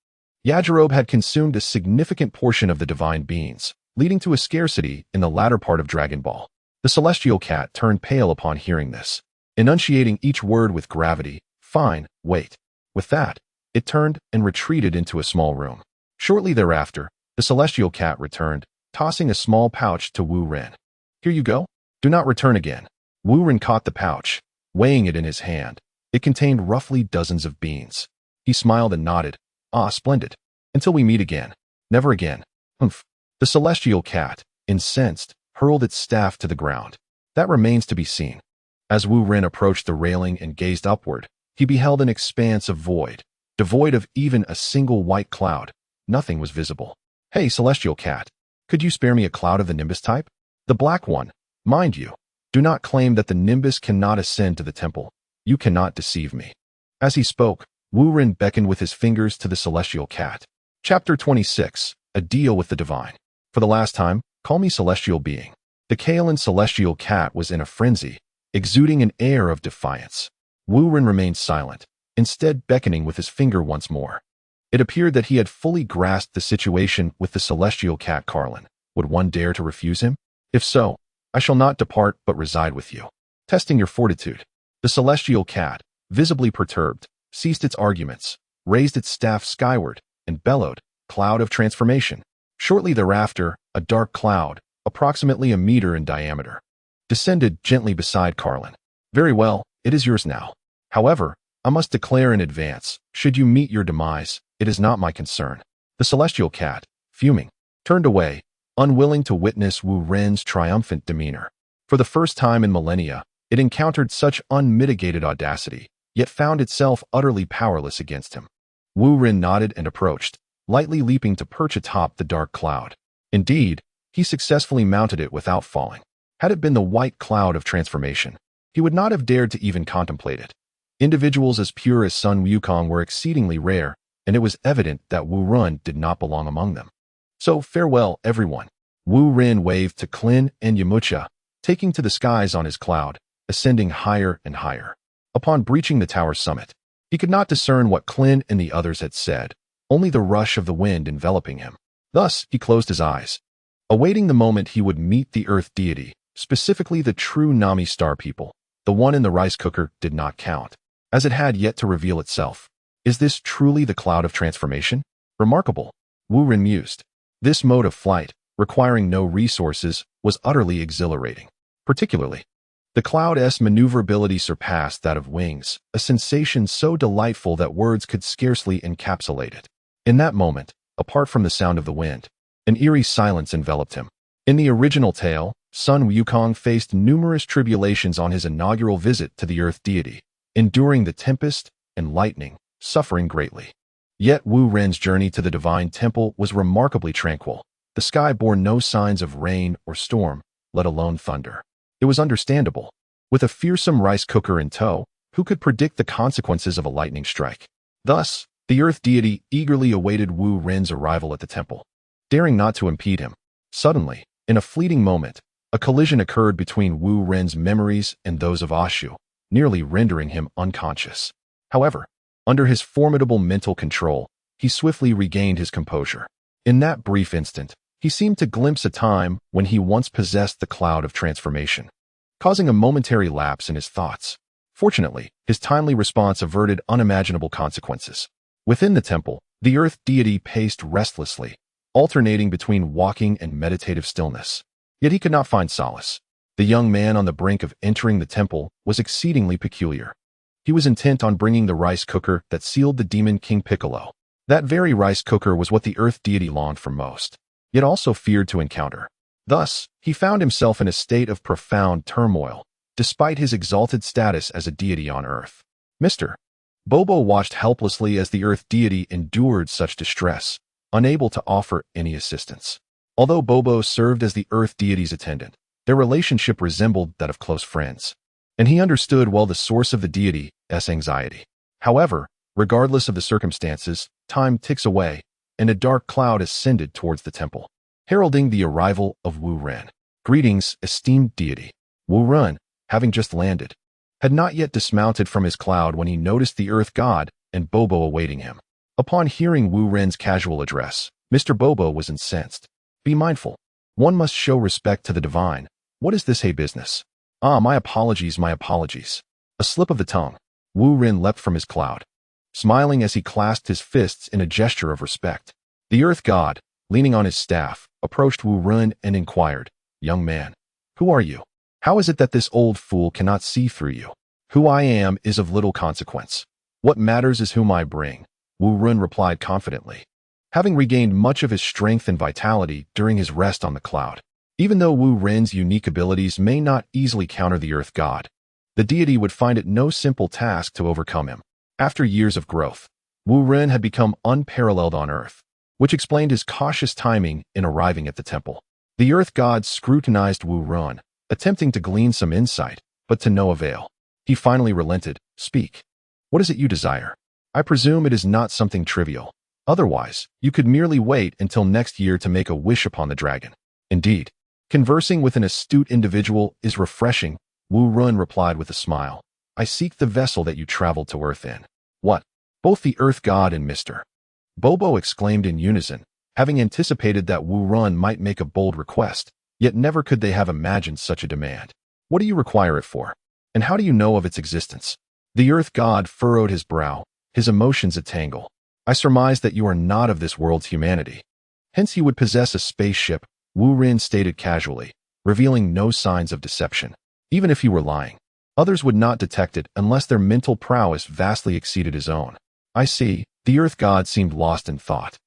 Yajirobe had consumed a significant portion of the divine beings, leading to a scarcity in the latter part of Dragon Ball. The celestial cat turned pale upon hearing this, enunciating each word with gravity. Fine, wait. With that, it turned and retreated into a small room. Shortly thereafter, the celestial cat returned, tossing a small pouch to Wu Ren. Here you go. Do not return again. Wu Ren caught the pouch, weighing it in his hand. It contained roughly dozens of beans. He smiled and nodded. Ah, splendid. Until we meet again. Never again. Humph. The celestial cat, incensed, hurled its staff to the ground. That remains to be seen. As Wu Ren approached the railing and gazed upward, he beheld an expanse of void, devoid of even a single white cloud. Nothing was visible. Hey, celestial cat, could you spare me a cloud of the nimbus type? The black one. Mind you, do not claim that the nimbus cannot ascend to the temple. You cannot deceive me. As he spoke, Wu Ren beckoned with his fingers to the celestial cat. Chapter 26. A Deal with the Divine. For the last time, call me celestial being. The Kaolin celestial cat was in a frenzy, exuding an air of defiance. Wu Ren remained silent, instead beckoning with his finger once more. It appeared that he had fully grasped the situation with the celestial cat Carlin. Would one dare to refuse him? If so, I shall not depart but reside with you. Testing your fortitude. The celestial cat, visibly perturbed, ceased its arguments, raised its staff skyward, and bellowed, Cloud of Transformation. Shortly thereafter, a dark cloud, approximately a meter in diameter, descended gently beside Carlin. Very well, it is yours now. However, I must declare in advance, should you meet your demise, it is not my concern. The celestial cat, fuming, turned away, unwilling to witness Wu Ren's triumphant demeanor. For the first time in millennia, it encountered such unmitigated audacity, yet found itself utterly powerless against him. Wu Ren nodded and approached, lightly leaping to perch atop the dark cloud. Indeed, he successfully mounted it without falling. Had it been the white cloud of transformation, he would not have dared to even contemplate it. Individuals as pure as Sun Wukong were exceedingly rare, and it was evident that Wu Ren did not belong among them. So farewell, everyone. Wu Ren waved to Klin and Yamcha, taking to the skies on his cloud, ascending higher and higher. Upon breaching the tower's summit, he could not discern what Klin and the others had said, only the rush of the wind enveloping him. Thus, he closed his eyes, awaiting the moment he would meet the earth deity, specifically the true Nami star people. The one in the rice cooker did not count, as it had yet to reveal itself. Is this truly the cloud of transformation? Remarkable, Wu Ren mused. This mode of flight, requiring no resources, was utterly exhilarating. Particularly, the cloud's maneuverability surpassed that of wings, a sensation so delightful that words could scarcely encapsulate it. In that moment, apart from the sound of the wind, an eerie silence enveloped him. In the original tale, Sun Wukong faced numerous tribulations on his inaugural visit to the earth deity, enduring the tempest and lightning, suffering greatly. Yet Wu Ren's journey to the divine temple was remarkably tranquil. The sky bore no signs of rain or storm, let alone thunder. It was understandable. With a fearsome rice cooker in tow, who could predict the consequences of a lightning strike? Thus, the earth deity eagerly awaited Wu Ren's arrival at the temple. Daring not to impede him, suddenly, in a fleeting moment, a collision occurred between Wu Ren's memories and those of Ashu, nearly rendering him unconscious. However, under his formidable mental control, he swiftly regained his composure. In that brief instant, he seemed to glimpse a time when he once possessed the cloud of transformation, causing a momentary lapse in his thoughts. Fortunately, his timely response averted unimaginable consequences. Within the temple, the earth deity paced restlessly, alternating between walking and meditative stillness. Yet he could not find solace. The young man on the brink of entering the temple was exceedingly peculiar. He was intent on bringing the rice cooker that sealed the demon King Piccolo. That very rice cooker was what the earth deity longed for most. yet also feared to encounter. Thus, he found himself in a state of profound turmoil, despite his exalted status as a deity on Earth. Mr. Bobo watched helplessly as the Earth deity endured such distress, unable to offer any assistance. Although Bobo served as the Earth deity's attendant, their relationship resembled that of close friends, and he understood well the source of the deity's anxiety. However, regardless of the circumstances, time ticks away, and a dark cloud ascended towards the temple, heralding the arrival of Wu Ren. Greetings, esteemed deity. Wu Ren, having just landed, had not yet dismounted from his cloud when he noticed the Earth God and Bobo awaiting him. Upon hearing Wu Ren's casual address, Mr. Bobo was incensed. Be mindful. One must show respect to the divine. What is this business? Ah, my apologies, my apologies. A slip of the tongue. Wu Ren leapt from his cloud, smiling as he clasped his fists in a gesture of respect. The Earth God, leaning on his staff, approached Wu Ren and inquired, Young man, who are you? How is it that this old fool cannot see through you? Who I am is of little consequence. What matters is whom I bring, Wu Ren replied confidently, having regained much of his strength and vitality during his rest on the cloud. Even though Wu Ren's unique abilities may not easily counter the Earth God, the deity would find it no simple task to overcome him. After years of growth, Wu Ren had become unparalleled on Earth, which explained his cautious timing in arriving at the temple. The Earth God scrutinized Wu Ren, attempting to glean some insight, but to no avail. He finally relented. Speak. What is it you desire? I presume it is not something trivial. Otherwise, you could merely wait until next year to make a wish upon the dragon. Indeed, conversing with an astute individual is refreshing, Wu Ren replied with a smile. I seek the vessel that you traveled to Earth in. What? Both the Earth God and Mr. Bobo exclaimed in unison, having anticipated that Wu Ren might make a bold request, yet never could they have imagined such a demand. What do you require it for? And how do you know of its existence? The Earth God furrowed his brow, his emotions a tangle. I surmise that you are not of this world's humanity. Hence you would possess a spaceship, Wu Ren stated casually, revealing no signs of deception. Even if he were lying, others would not detect it unless their mental prowess vastly exceeded his own. I see, the Earth God seemed lost in thought,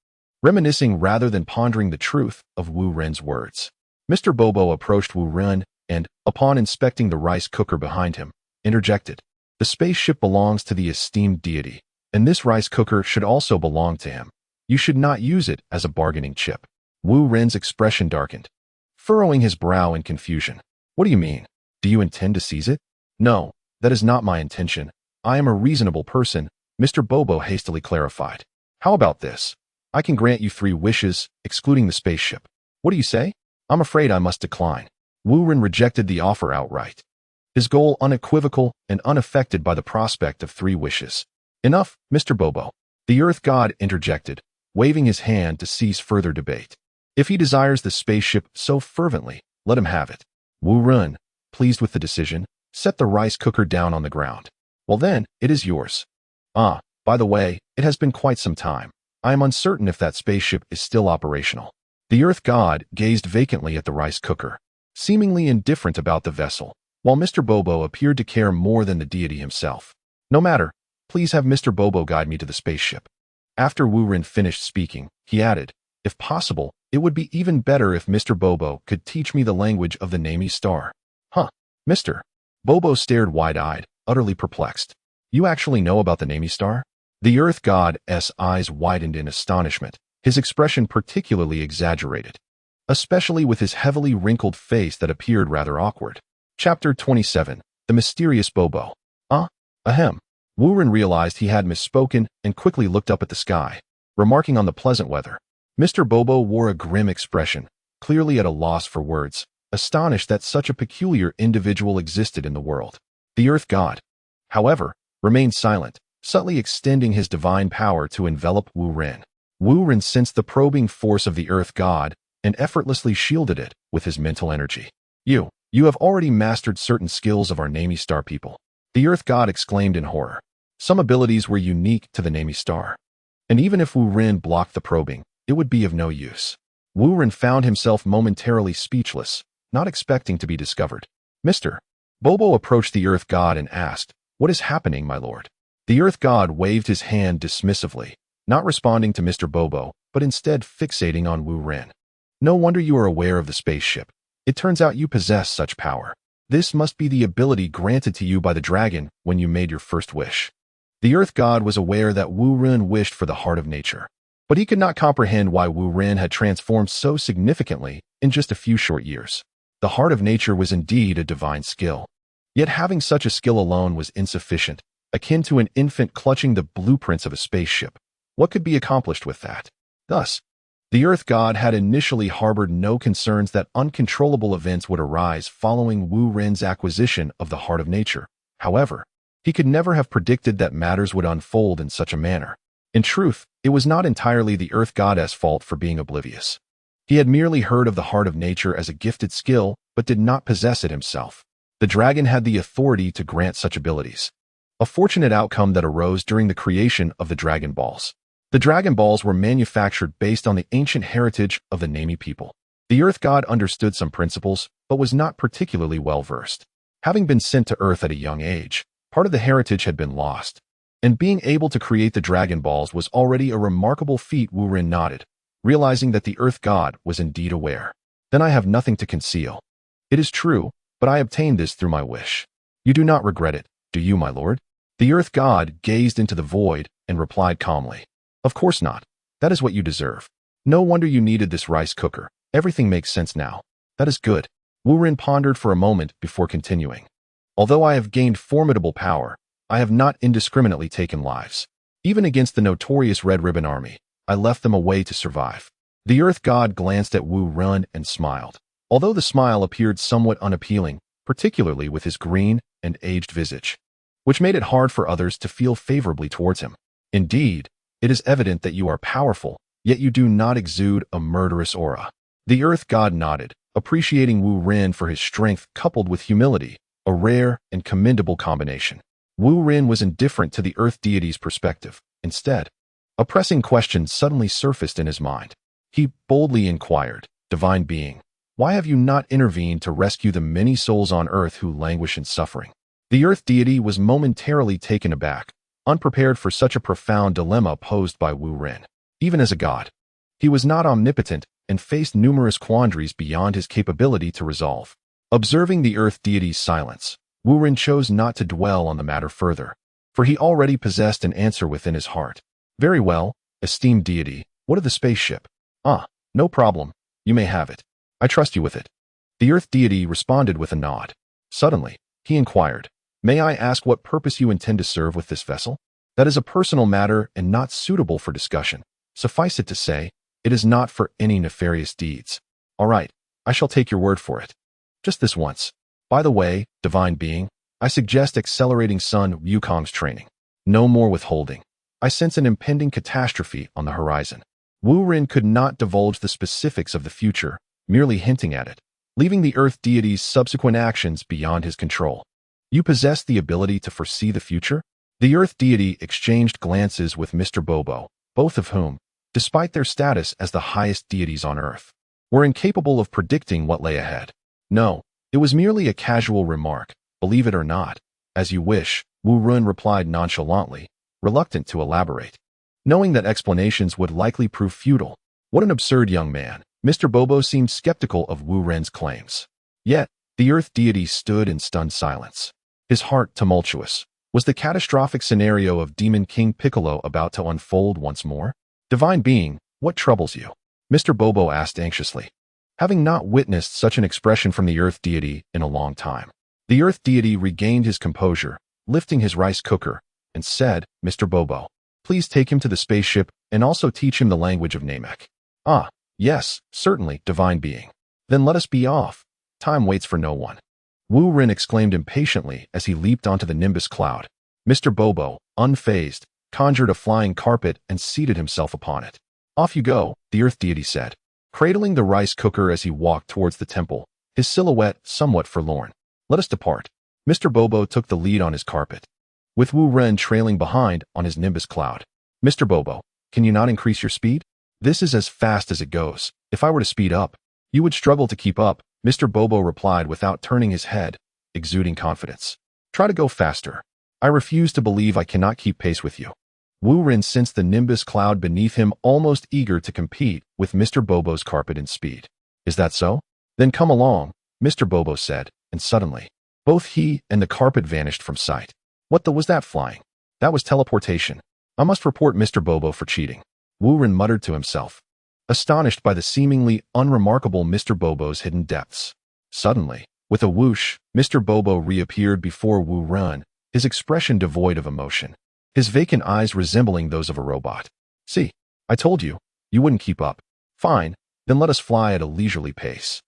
reminiscing rather than pondering the truth of Wu Ren's words. Mr. Bobo approached Wu Ren and, upon inspecting the rice cooker behind him, interjected. The spaceship belongs to the esteemed deity, and this rice cooker should also belong to him. You should not use it as a bargaining chip. Wu Ren's expression darkened, furrowing his brow in confusion. What do you mean? Do you intend to seize it? No, that is not my intention. I am a reasonable person, Mr. Bobo hastily clarified. How about this? I can grant you 3 wishes, excluding the spaceship. What do you say? I'm afraid I must decline. Wu Ren rejected the offer outright, his goal unequivocal and unaffected by the prospect of 3 wishes. Enough, Mr. Bobo. The Earth God interjected, waving his hand to cease further debate. If he desires the spaceship so fervently, let him have it. Wu Ren, pleased with the decision, set the rice cooker down on the ground. Well then, it is yours. Ah, by the way, it has been quite some time. I am uncertain if that spaceship is still operational. The Earth God gazed vacantly at the rice cooker, seemingly indifferent about the vessel, while Mr. Bobo appeared to care more than the deity himself. No matter, please have Mr. Bobo guide me to the spaceship. After Wu Ren finished speaking, he added, if possible, it would be even better if Mr. Bobo could teach me the language of the Namek star. Huh, Mr. Bobo stared wide-eyed, utterly perplexed. You actually know about the Namek star? The Earth God's eyes widened in astonishment, his expression particularly exaggerated, especially with his heavily wrinkled face that appeared rather awkward. Chapter 27, The Mysterious Bobo. Ahem. Wu Ren realized he had misspoken and quickly looked up at the sky, remarking on the pleasant weather. Mr. Bobo wore a grim expression, clearly at a loss for words, astonished that such a peculiar individual existed in the world. The Earth God, however, remained silent, subtly extending his divine power to envelop Wu Ren. Wu Ren sensed the probing force of the Earth God and effortlessly shielded it with his mental energy. You have already mastered certain skills of our Namek star people. The Earth God exclaimed in horror. Some abilities were unique to the Namek star, and even if Wu Ren blocked the probing, it would be of no use. Wu Ren found himself momentarily speechless, not expecting to be discovered. Mr. Bobo approached the Earth God and asked, What is happening, my lord? The Earth God waved his hand dismissively, not responding to Mr. Bobo, but instead fixating on Wu Ren. No wonder you are aware of the spaceship. It turns out you possess such power. This must be the ability granted to you by the dragon when you made your first wish. The Earth God was aware that Wu Ren wished for the heart of nature, but he could not comprehend why Wu Ren had transformed so significantly in just a few short years. The heart of nature was indeed a divine skill. Yet having such a skill alone was insufficient, akin to an infant clutching the blueprints of a spaceship. What could be accomplished with that? Thus, the Earth God had initially harbored no concerns that uncontrollable events would arise following Wu Ren's acquisition of the heart of nature. However, he could never have predicted that matters would unfold in such a manner. In truth, it was not entirely the Earth Goddess' fault for being oblivious. He had merely heard of the heart of nature as a gifted skill, but did not possess it himself. The dragon had the authority to grant such abilities. A fortunate outcome that arose during the creation of the Dragon Balls. The Dragon Balls were manufactured based on the ancient heritage of the Namek people. The Earth God understood some principles, but was not particularly well-versed. Having been sent to Earth at a young age, part of the heritage had been lost, and being able to create the Dragon Balls was already a remarkable feat. Wu Ren nodded, realizing that the Earth God was indeed aware. Then I have nothing to conceal. It is true, but I obtained this through my wish. You do not regret it, do you, my lord? The Earth God gazed into the void and replied calmly. Of course not. That is what you deserve. No wonder you needed this rice cooker. Everything makes sense now. That is good. Wu Ren pondered for a moment before continuing. Although I have gained formidable power, I have not indiscriminately taken lives. Even against the notorious Red Ribbon Army, I left them a way to survive. The Earth God glanced at Wu Ren and smiled. Although the smile appeared somewhat unappealing, particularly with his green and aged visage, which made it hard for others to feel favorably towards him. Indeed, it is evident that you are powerful, yet you do not exude a murderous aura. The Earth God nodded, appreciating Wu Ren for his strength coupled with humility, a rare and commendable combination. Wu Ren was indifferent to the Earth deity's perspective. Instead, a pressing question suddenly surfaced in his mind. He boldly inquired, Divine Being, why have you not intervened to rescue the many souls on Earth who languish in suffering? The Earth deity was momentarily taken aback, unprepared for such a profound dilemma posed by Wu Ren. Even as a god, he was not omnipotent and faced numerous quandaries beyond his capability to resolve. Observing the Earth deity's silence, Wu Ren chose not to dwell on the matter further, for he already possessed an answer within his heart. Very well, esteemed deity, what of the spaceship? No problem, you may have it. I trust you with it. The Earth deity responded with a nod. Suddenly, he inquired, may I ask what purpose you intend to serve with this vessel? That is a personal matter and not suitable for discussion. Suffice it to say, it is not for any nefarious deeds. All right, I shall take your word for it. Just this once. By the way, Divine Being, I suggest accelerating Sun Wukong's training. No more withholding. I sense an impending catastrophe on the horizon. Wu Ren could not divulge the specifics of the future, merely hinting at it, leaving the Earth deity's subsequent actions beyond his control. You possess the ability to foresee the future? The Earth deity exchanged glances with Mr. Bobo, both of whom, despite their status as the highest deities on Earth, were incapable of predicting what lay ahead. No, it was merely a casual remark, believe it or not. As you wish, Wu Ren replied nonchalantly, reluctant to elaborate, knowing that explanations would likely prove futile. What an absurd young man. Mr. Bobo seemed skeptical of Wu Ren's claims. Yet, the Earth deity stood in stunned silence, his heart tumultuous. Was the catastrophic scenario of Demon King Piccolo about to unfold once more? Divine Being, what troubles you? Mr. Bobo asked anxiously, having not witnessed such an expression from the Earth deity in a long time. The Earth deity regained his composure, lifting his rice cooker, and said, Mr. Bobo, please take him to the spaceship and also teach him the language of Namek. Yes, certainly, Divine Being. Then let us be off. Time waits for no one. Wu Ren exclaimed impatiently as he leaped onto the Nimbus cloud. Mr. Bobo, unfazed, conjured a flying carpet and seated himself upon it. Off you go, the Earth deity said, cradling the rice cooker as he walked towards the temple, his silhouette somewhat forlorn. Let us depart. Mr. Bobo took the lead on his carpet, with Wu Ren trailing behind on his Nimbus cloud. Mr. Bobo, can you not increase your speed? This is as fast as it goes. If I were to speed up, you would struggle to keep up, Mr. Bobo replied without turning his head, exuding confidence. Try to go faster. I refuse to believe I cannot keep pace with you. Wu Ren sensed the Nimbus cloud beneath him almost eager to compete with Mr. Bobo's carpet in speed. Is that so? Then come along, Mr. Bobo said, and suddenly, both he and the carpet vanished from sight. What the was that flying? That was teleportation. I must report Mr. Bobo for cheating. Wu Ren muttered to himself, astonished by the seemingly unremarkable Mr. Bobo's hidden depths. Suddenly, with a whoosh, Mr. Bobo reappeared before Wu Ren, his expression devoid of emotion, his vacant eyes resembling those of a robot. See, I told you, you wouldn't keep up. Fine, then let us fly at a leisurely pace.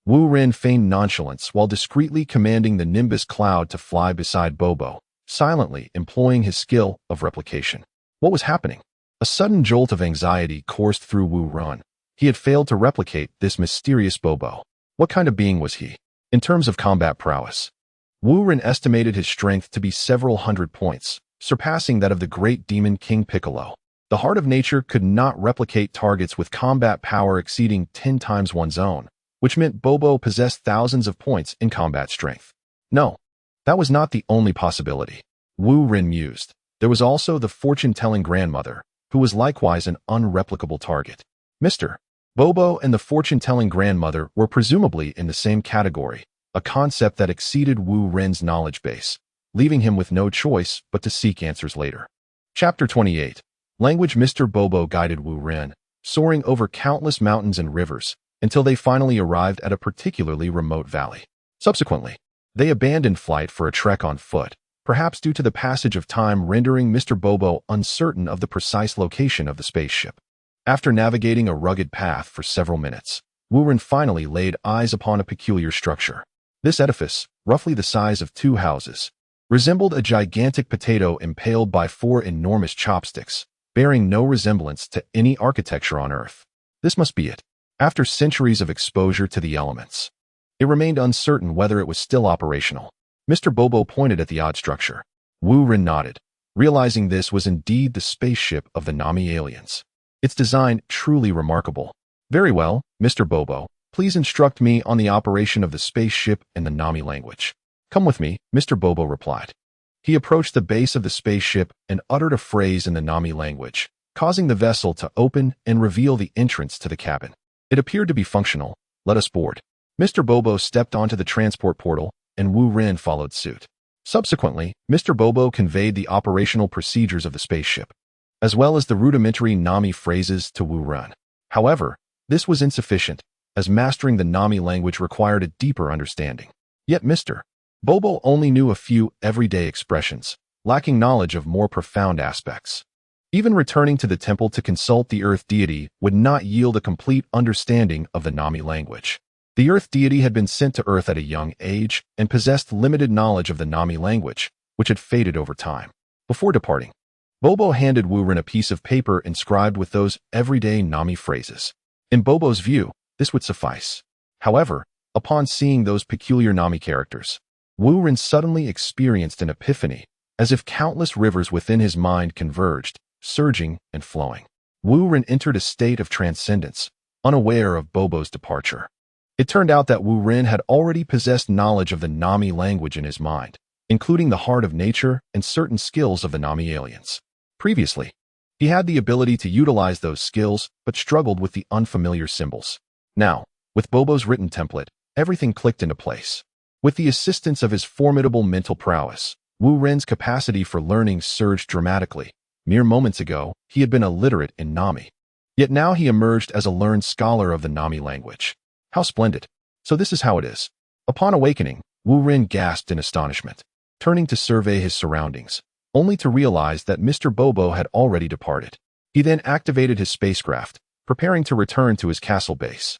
Wu Ren feigned nonchalance while discreetly commanding the Nimbus cloud to fly beside Bobo, silently employing his skill of replication. What was happening? A sudden jolt of anxiety coursed through Wu Ren. He had failed to replicate this mysterious Bobo. What kind of being was he? In terms of combat prowess, Wu Ren estimated his strength to be several hundred points, surpassing that of the great demon King Piccolo. The heart of nature could not replicate targets with combat power exceeding 10 times one's own, which meant Bobo possessed thousands of points in combat strength. No, that was not the only possibility. Wu Ren mused. There was also the fortune-telling grandmother, who was likewise an unreplicable target. Mr. Bobo and the fortune-telling grandmother were presumably in the same category, a concept that exceeded Wu Ren's knowledge base, leaving him with no choice but to seek answers later. Chapter 28. Language. Mr. Bobo guided Wu Ren, soaring over countless mountains and rivers, until they finally arrived at a particularly remote valley. Subsequently, they abandoned flight for a trek on foot, perhaps due to the passage of time rendering Mr. Bobo uncertain of the precise location of the spaceship. After navigating a rugged path for several minutes, Wu Ren finally laid eyes upon a peculiar structure. This edifice, roughly the size of 2 houses, resembled a gigantic potato impaled by 4 enormous chopsticks, bearing no resemblance to any architecture on Earth. This must be it. After centuries of exposure to the elements, it remained uncertain whether it was still operational. Mr. Bobo pointed at the odd structure. Wu Ren nodded, realizing this was indeed the spaceship of the Nami aliens. Its design truly remarkable. Very well, Mr. Bobo, please instruct me on the operation of the spaceship in the Nami language. Come with me, Mr. Bobo replied. He approached the base of the spaceship and uttered a phrase in the Nami language, causing the vessel to open and reveal the entrance to the cabin. It appeared to be functional. Let us board. Mr. Bobo stepped onto the transport portal, and Wu Ren followed suit. Subsequently, Mr. Bobo conveyed the operational procedures of the spaceship, as well as the rudimentary Nami phrases to Wu Ren. However, this was insufficient, as mastering the Nami language required a deeper understanding. Yet Mr. Bobo only knew a few everyday expressions, lacking knowledge of more profound aspects. Even returning to the temple to consult the Earth deity would not yield a complete understanding of the Nami language. The Earth deity had been sent to Earth at a young age and possessed limited knowledge of the Nami language, which had faded over time. Before departing, Bobo handed Wu Ren a piece of paper inscribed with those everyday Nami phrases. In Bobo's view, this would suffice. However, upon seeing those peculiar Nami characters, Wu Ren suddenly experienced an epiphany, as if countless rivers within his mind converged, surging and flowing. Wu Ren entered a state of transcendence, unaware of Bobo's departure. It turned out that Wu Ren had already possessed knowledge of the Nami language in his mind, including the heart of nature and certain skills of the Nami aliens. Previously, he had the ability to utilize those skills, but struggled with the unfamiliar symbols. Now, with Bobo's written template, everything clicked into place. With the assistance of his formidable mental prowess, Wu Ren's capacity for learning surged dramatically. Mere moments ago, he had been illiterate in Nami. Yet now he emerged as a learned scholar of the Nami language. How splendid. So this is how it is. Upon awakening, Wu Ren gasped in astonishment, turning to survey his surroundings, only to realize that Mr. Bobo had already departed. He then activated his spacecraft, preparing to return to his castle base.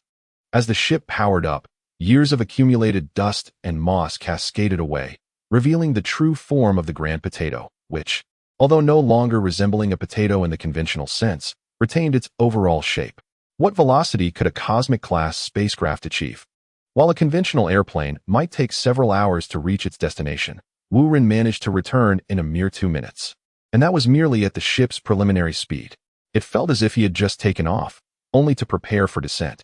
As the ship powered up, years of accumulated dust and moss cascaded away, revealing the true form of the Grand Potato, which, although no longer resembling a potato in the conventional sense, retained its overall shape. What velocity could a cosmic-class spacecraft achieve? While a conventional airplane might take several hours to reach its destination, Wu Ren managed to return in a mere 2 minutes. And that was merely at the ship's preliminary speed. It felt as if he had just taken off, only to prepare for descent.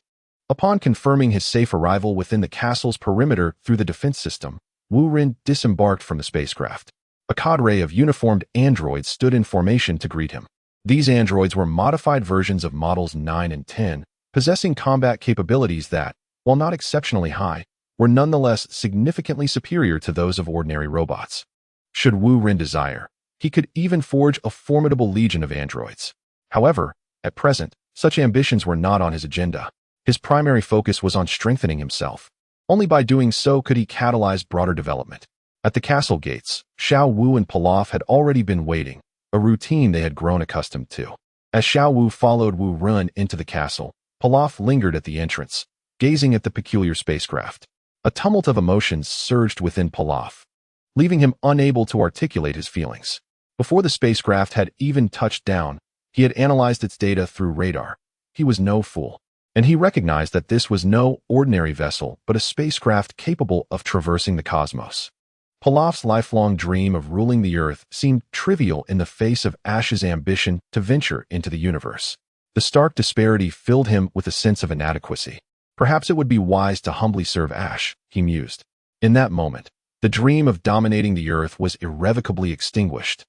Upon confirming his safe arrival within the castle's perimeter through the defense system, Wu Ren disembarked from the spacecraft. A cadre of uniformed androids stood in formation to greet him. These androids were modified versions of models 9 and 10, possessing combat capabilities that, while not exceptionally high, were nonetheless significantly superior to those of ordinary robots. Should Wu Ren desire, he could even forge a formidable legion of androids. However, at present, such ambitions were not on his agenda. His primary focus was on strengthening himself. Only by doing so could he catalyze broader development. At the castle gates, Xiao Wu and Pilaf had already been waiting, a routine they had grown accustomed to. As Xiao Wu followed Wu Ren into the castle, Pilaf lingered at the entrance, gazing at the peculiar spacecraft. A tumult of emotions surged within Pilaf, leaving him unable to articulate his feelings. Before the spacecraft had even touched down, he had analyzed its data through radar. He was no fool, and he recognized that this was no ordinary vessel but a spacecraft capable of traversing the cosmos. Pilaf's lifelong dream of ruling the Earth seemed trivial in the face of Ash's ambition to venture into the universe. The stark disparity filled him with a sense of inadequacy. Perhaps it would be wise to humbly serve Ash, he mused. In that moment, the dream of dominating the Earth was irrevocably extinguished,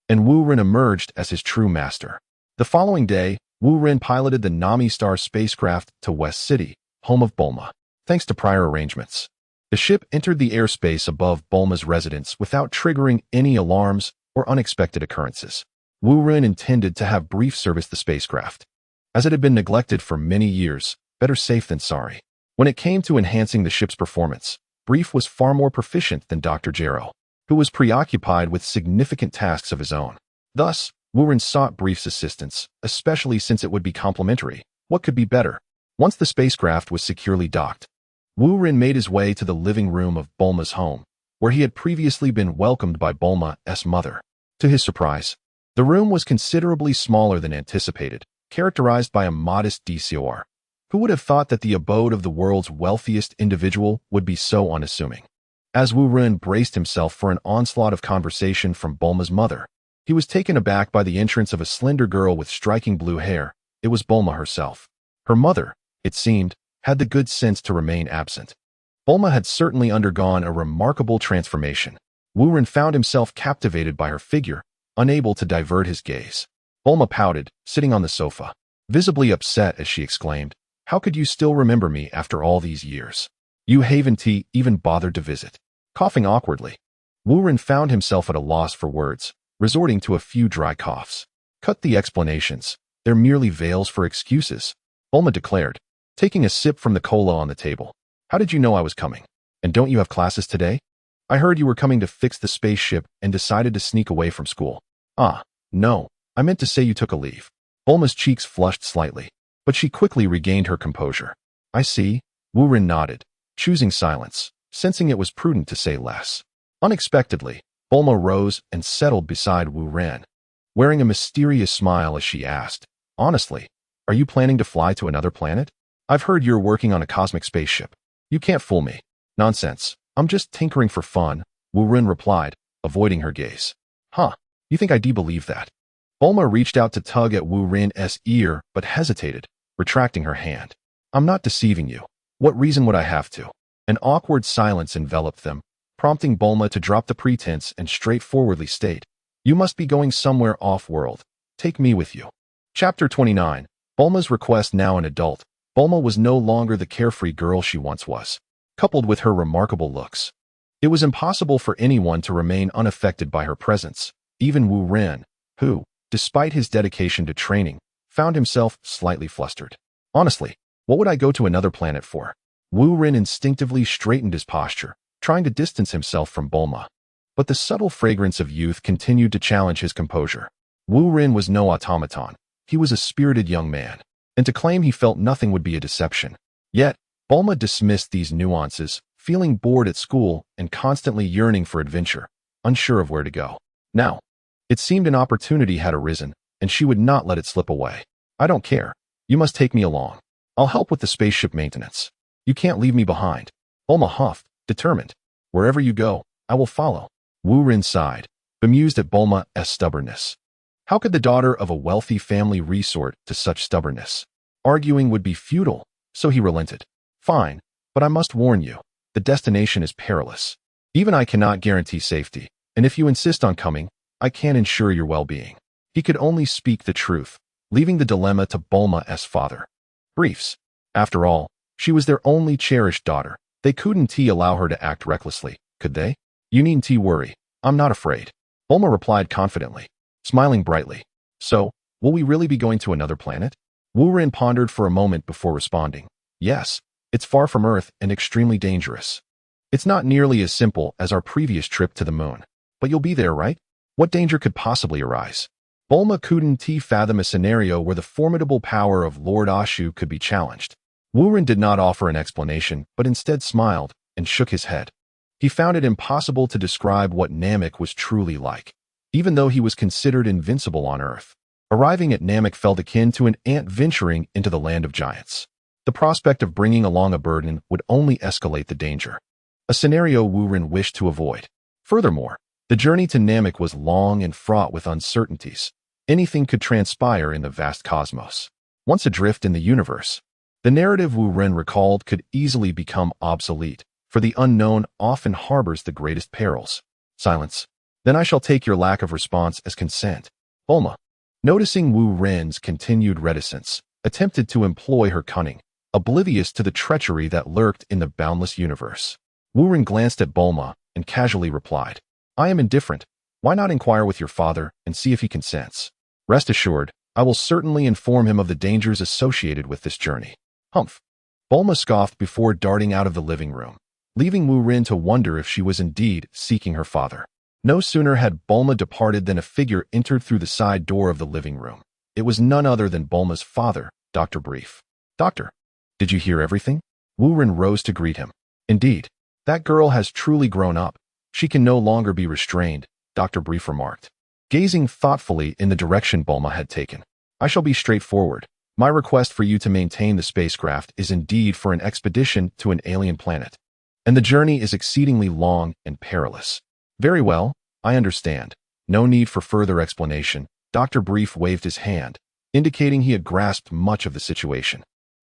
and Wu Ren emerged as his true master. The following day, Wu Ren piloted the Nami Star spacecraft to West City, home of Bulma. Thanks to prior arrangements, the ship entered the airspace above Bulma's residence without triggering any alarms or unexpected occurrences. Wu Ren intended to have brief service the spacecraft, as it had been neglected for many years. Better safe than sorry. When it came to enhancing the ship's performance, Brief was far more proficient than Dr. Jero, who was preoccupied with significant tasks of his own. Thus, Wu Ren sought Brief's assistance, especially since it would be complementary. What could be better? Once the spacecraft was securely docked, Wu Ren made his way to the living room of Bulma's home, where he had previously been welcomed by Bulma's mother. To his surprise, the room was considerably smaller than anticipated, characterized by a modest DCOR. Who would have thought that the abode of the world's wealthiest individual would be so unassuming? As Wu Ren braced himself for an onslaught of conversation from Bulma's mother, he was taken aback by the entrance of a slender girl with striking blue hair. It was Bulma herself. Her mother, it seemed, had the good sense to remain absent. Bulma had certainly undergone a remarkable transformation. Wu Ren found himself captivated by her figure, unable to divert his gaze. Bulma pouted, sitting on the sofa, visibly upset as she exclaimed, "How could you still remember me after all these years? You haven't even bothered to visit." Coughing awkwardly, Wu Ren found himself at a loss for words, resorting to a few dry coughs. "Cut the explanations. They're merely veils for excuses," Bulma declared, taking a sip from the cola on the table. "How did you know I was coming? And don't you have classes today? I heard you were coming to fix the spaceship and decided to sneak away from school." "Ah, no, I meant to say you took a leave." Bulma's cheeks flushed slightly, but she quickly regained her composure. "I see." Wu Ren nodded, choosing silence, sensing it was prudent to say less. Unexpectedly, Bulma rose and settled beside Wu Ren, wearing a mysterious smile as she asked, "Honestly, are you planning to fly to another planet? I've heard you're working on a cosmic spaceship. You can't fool me." "Nonsense. I'm just tinkering for fun," Wu Ren replied, avoiding her gaze. "Huh, you think I do believe that?" Bulma reached out to tug at Wu Ren's ear but hesitated, retracting her hand. "I'm not deceiving you. What reason would I have to?" An awkward silence enveloped them, prompting Bulma to drop the pretense and straightforwardly state, "You must be going somewhere off-world. Take me with you." Chapter 29. Bulma's request. Now an adult, Bulma was no longer the carefree girl she once was. Coupled with her remarkable looks, it was impossible for anyone to remain unaffected by her presence, even Wu Ren, who, despite his dedication to training, found himself slightly flustered. "Honestly, what would I go to another planet for?" Wu Ren instinctively straightened his posture, trying to distance himself from Bulma. But the subtle fragrance of youth continued to challenge his composure. Wu Ren was no automaton. He was a spirited young man, and to claim he felt nothing would be a deception. Yet, Bulma dismissed these nuances, feeling bored at school and constantly yearning for adventure, unsure of where to go. Now, it seemed an opportunity had arisen, and she would not let it slip away. "I don't care. You must take me along. I'll help with the spaceship maintenance. You can't leave me behind." Bulma huffed, determined. "Wherever you go, I will follow." Wu Ren sighed, bemused at Bulma's stubbornness. How could the daughter of a wealthy family resort to such stubbornness? Arguing would be futile, so he relented. "Fine, but I must warn you, the destination is perilous. Even I cannot guarantee safety, and if you insist on coming, I can't ensure your well-being." He could only speak the truth, leaving the dilemma to Bulma's father. Briefs. After all, She was their only cherished daughter. They couldn't allow her to act recklessly, could they? You needn't worry. I'm not afraid. Bulma replied confidently, smiling brightly. So, will we really be going to another planet? Wu Ren pondered for a moment before responding. Yes, it's far from Earth and extremely dangerous. It's not nearly as simple as our previous trip to the moon. But you'll be there, right? What danger could possibly arise? Bulma couldn't fathom a scenario where the formidable power of Lord Ashu could be challenged. Wu Ren did not offer an explanation, but instead smiled and shook his head. He found it impossible to describe what Namek was truly like, even though he was considered invincible on Earth. Arriving at Namek felt akin to an ant venturing into the land of giants. The prospect of bringing along a burden would only escalate the danger, a scenario Wu Ren wished to avoid. Furthermore, the journey to Namek was long and fraught with uncertainties. Anything could transpire in the vast cosmos. Once adrift in the universe, the narrative Wu Ren recalled could easily become obsolete, for the unknown often harbors the greatest perils. Silence. Then I shall take your lack of response as consent. Bulma, noticing Wu Ren's continued reticence, attempted to employ her cunning, oblivious to the treachery that lurked in the boundless universe. Wu Ren glanced at Bulma and casually replied, I am indifferent. Why not inquire with your father and see if he consents? Rest assured, I will certainly inform him of the dangers associated with this journey. Humph. Bulma scoffed before darting out of the living room, leaving Wu Ren to wonder if she was indeed seeking her father. No sooner had Bulma departed than a figure entered through the side door of the living room. It was none other than Bulma's father, Dr. Brief. Doctor, did you hear everything? Wu Ren rose to greet him. Indeed, that girl has truly grown up. She can no longer be restrained, Dr. Brief remarked, gazing thoughtfully in the direction Bulma had taken. I shall be straightforward. My request for you to maintain the spacecraft is indeed for an expedition to an alien planet, and the journey is exceedingly long and perilous. Very well, I understand. No need for further explanation. Dr. Brief waved his hand, indicating he had grasped much of the situation.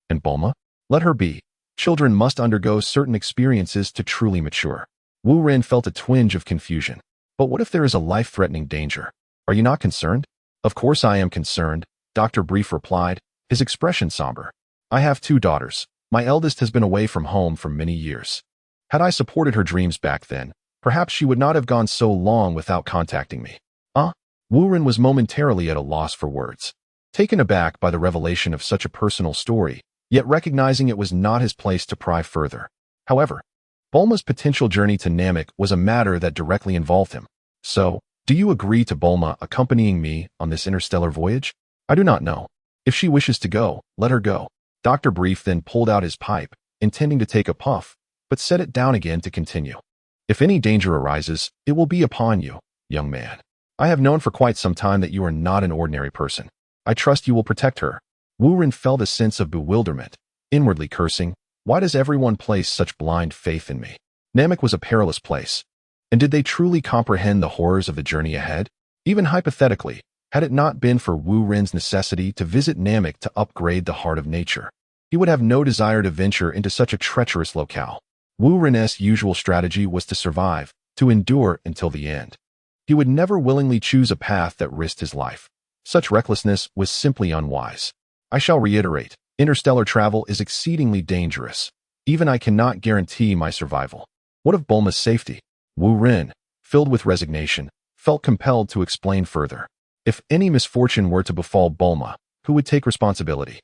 And Bulma? Let her be. Children must undergo certain experiences to truly mature. Wu Ren felt a twinge of confusion. But what if there is a life-threatening danger? Are you not concerned? Of course I am concerned, Dr. Brief replied, his expression somber. I have 2 daughters. My eldest has been away from home for many years. Had I supported her dreams back then, perhaps she would not have gone so long without contacting me. Wu Ren was momentarily at a loss for words, taken aback by the revelation of such a personal story, yet recognizing it was not his place to pry further. However, Bulma's potential journey to Namek was a matter that directly involved him. So, do you agree to Bulma accompanying me on this interstellar voyage? I do not know. If she wishes to go, let her go. Dr. Brief then pulled out his pipe, intending to take a puff, but set it down again to continue. If any danger arises, it will be upon you, young man. I have known for quite some time that you are not an ordinary person. I trust you will protect her. Wu Ren felt a sense of bewilderment, inwardly cursing, why does everyone place such blind faith in me? Namek was a perilous place. And did they truly comprehend the horrors of the journey ahead? Even hypothetically, had it not been for Wu Ren's necessity to visit Namek to upgrade the heart of nature, he would have no desire to venture into such a treacherous locale. Wu Ren's usual strategy was to survive, to endure until the end. He would never willingly choose a path that risked his life. Such recklessness was simply unwise. I shall reiterate, interstellar travel is exceedingly dangerous. Even I cannot guarantee my survival. What of Bulma's safety? Wu Ren, filled with resignation, felt compelled to explain further. If any misfortune were to befall Bulma, who would take responsibility?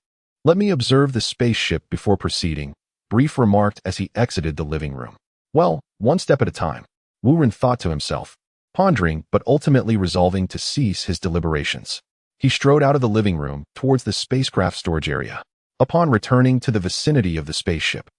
Let me observe the spaceship before proceeding, Brief remarked as he exited the living room. Well, one step at a time, Wu Ren thought to himself, pondering but ultimately resolving to cease his deliberations. He strode out of the living room towards the spacecraft storage area. Upon returning to the vicinity of the spaceship,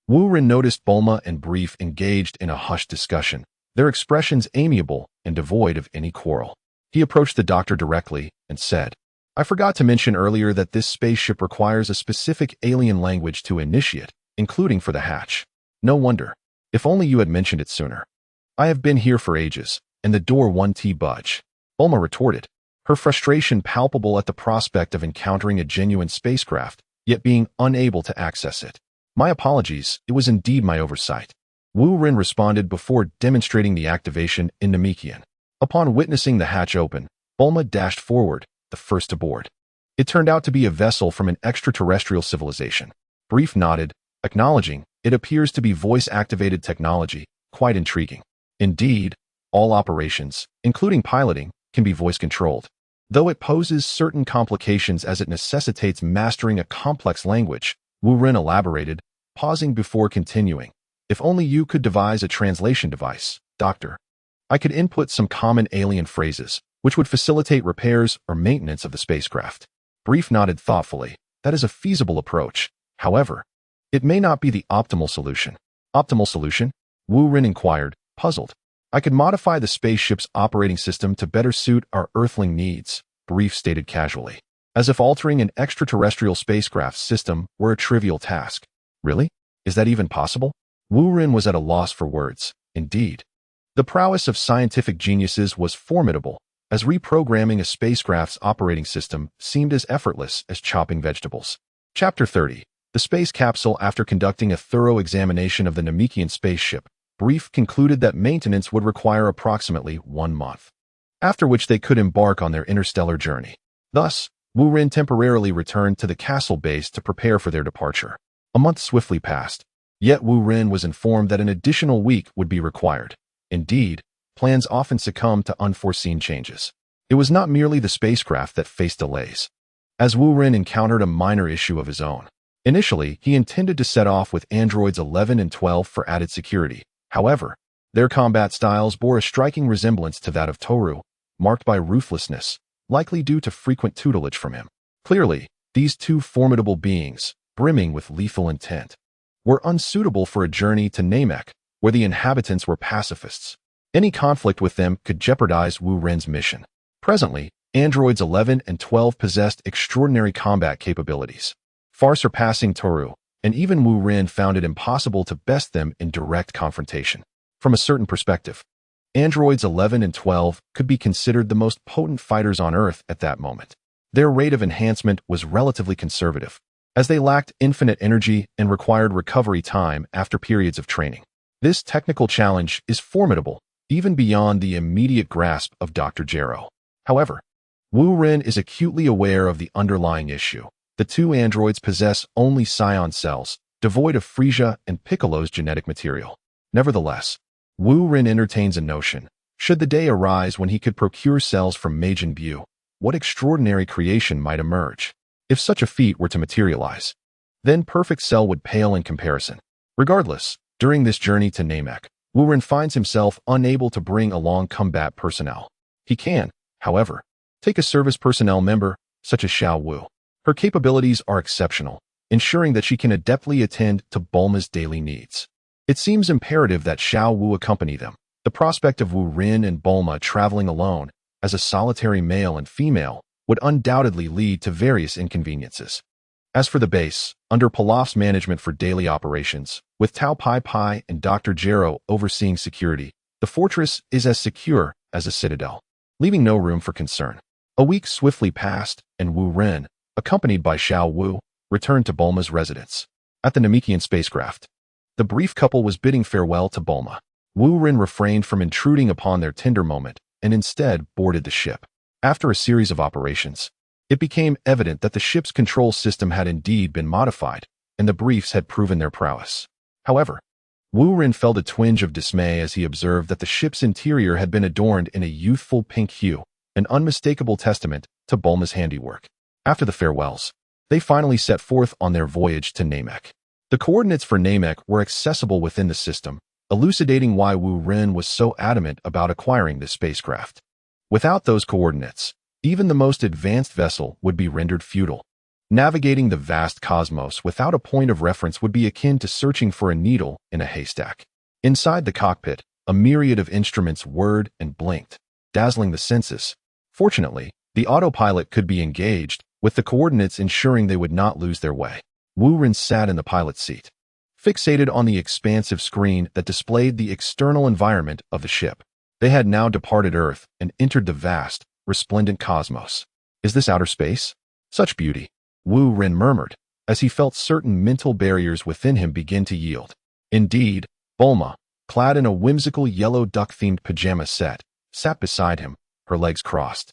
Wu Ren noticed Bulma and Brief engaged in a hushed discussion, their expressions amiable and devoid of any quarrel. He approached the doctor directly and said, I forgot to mention earlier that this spaceship requires a specific alien language to initiate, including for the hatch. No wonder. If only you had mentioned it sooner. I have been here for ages, and the door won't budge. Bulma retorted, her frustration palpable at the prospect of encountering a genuine spacecraft, yet being unable to access it. My apologies, it was indeed my oversight. Wu Ren responded before demonstrating the activation in Namekian. Upon witnessing the hatch open, Bulma dashed forward, the first to board. It turned out to be a vessel from an extraterrestrial civilization. Brief nodded, Acknowledging, it appears to be voice-activated technology, quite intriguing. Indeed, all operations, including piloting, can be voice-controlled, though it poses certain complications as it necessitates mastering a complex language, Wu Ren elaborated, pausing before continuing. If only you could devise a translation device, Doctor. I could input some common alien phrases, which would facilitate repairs or maintenance of the spacecraft. Brief nodded thoughtfully. That is a feasible approach. However, it may not be the optimal solution. Optimal solution? Wu Ren inquired, puzzled. I could modify the spaceship's operating system to better suit our Earthling needs, Brief stated casually, as if altering an extraterrestrial spacecraft's system were a trivial task. Really? Is that even possible? Wu Ren was at a loss for words. Indeed. The prowess of scientific geniuses was formidable, as reprogramming a spacecraft's operating system seemed as effortless as chopping vegetables. Chapter 30. The space capsule. After conducting a thorough examination of the Namekian spaceship, Brief concluded that maintenance would require approximately 1 month, after which they could embark on their interstellar journey. Thus, Wu Ren temporarily returned to the castle base to prepare for their departure. A month swiftly passed, yet Wu Ren was informed that an additional week would be required. Indeed, plans often succumb to unforeseen changes. It was not merely the spacecraft that faced delays, as Wu Ren encountered a minor issue of his own. Initially, he intended to set off with androids 11 and 12 for added security. However, their combat styles bore a striking resemblance to that of Toru, marked by ruthlessness, likely due to frequent tutelage from him. Clearly, these two formidable beings, brimming with lethal intent, were unsuitable for a journey to Namek, where the inhabitants were pacifists. Any conflict with them could jeopardize Wu Ren's mission. Presently, androids 11 and 12 possessed extraordinary combat capabilities, far surpassing Toru, and even Wu Ren found it impossible to best them in direct confrontation. From a certain perspective, androids 11 and 12 could be considered the most potent fighters on Earth at that moment. Their rate of enhancement was relatively conservative, as they lacked infinite energy and required recovery time after periods of training. This technical challenge is formidable, even beyond the immediate grasp of Dr. Jero. However, Wu Ren is acutely aware of the underlying issue. The two androids possess only psion cells, devoid of Frisia and Piccolo's genetic material. Nevertheless, Wu Ren entertains a notion. Should the day arise when he could procure cells from Majin Buu, what extraordinary creation might emerge? If such a feat were to materialize, then perfect cell would pale in comparison. Regardless, during this journey to Namek, Wu Ren finds himself unable to bring along combat personnel. He can, however, take a service personnel member, such as Xiao Wu. Her capabilities are exceptional, ensuring that she can adeptly attend to Bulma's daily needs. It seems imperative that Xiao Wu accompany them. The prospect of Wu Ren and Bulma traveling alone, as a solitary male and female, would undoubtedly lead to various inconveniences. As for the base, under Pilaf's management for daily operations, with Tao Pai Pai and Dr. Jero overseeing security, the fortress is as secure as a citadel, leaving no room for concern. A week swiftly passed, and Wu Ren, accompanied by Xiao Wu, returned to Bulma's residence. At the Namekian spacecraft, the brief couple was bidding farewell to Bulma. Wu Ren refrained from intruding upon their tender moment and instead boarded the ship. After a series of operations, it became evident that the ship's control system had indeed been modified, and the briefs had proven their prowess. However, Wu Ren felt a twinge of dismay as he observed that the ship's interior had been adorned in a youthful pink hue, an unmistakable testament to Bulma's handiwork. After the farewells, they finally set forth on their voyage to Namek. The coordinates for Namek were accessible within the system, elucidating why Wu Ren was so adamant about acquiring this spacecraft. Without those coordinates, even the most advanced vessel would be rendered futile. Navigating the vast cosmos without a point of reference would be akin to searching for a needle in a haystack. Inside the cockpit, a myriad of instruments whirred and blinked, dazzling the senses. Fortunately, the autopilot could be engaged, with the coordinates ensuring they would not lose their way. Wu Ren sat in the pilot's seat, fixated on the expansive screen that displayed the external environment of the ship. They had now departed Earth and entered the vast, resplendent cosmos. Is this outer space? Such beauty, Wu Ren murmured, as he felt certain mental barriers within him begin to yield. Indeed, Bulma, clad in a whimsical yellow duck-themed pajama set, sat beside him, her legs crossed,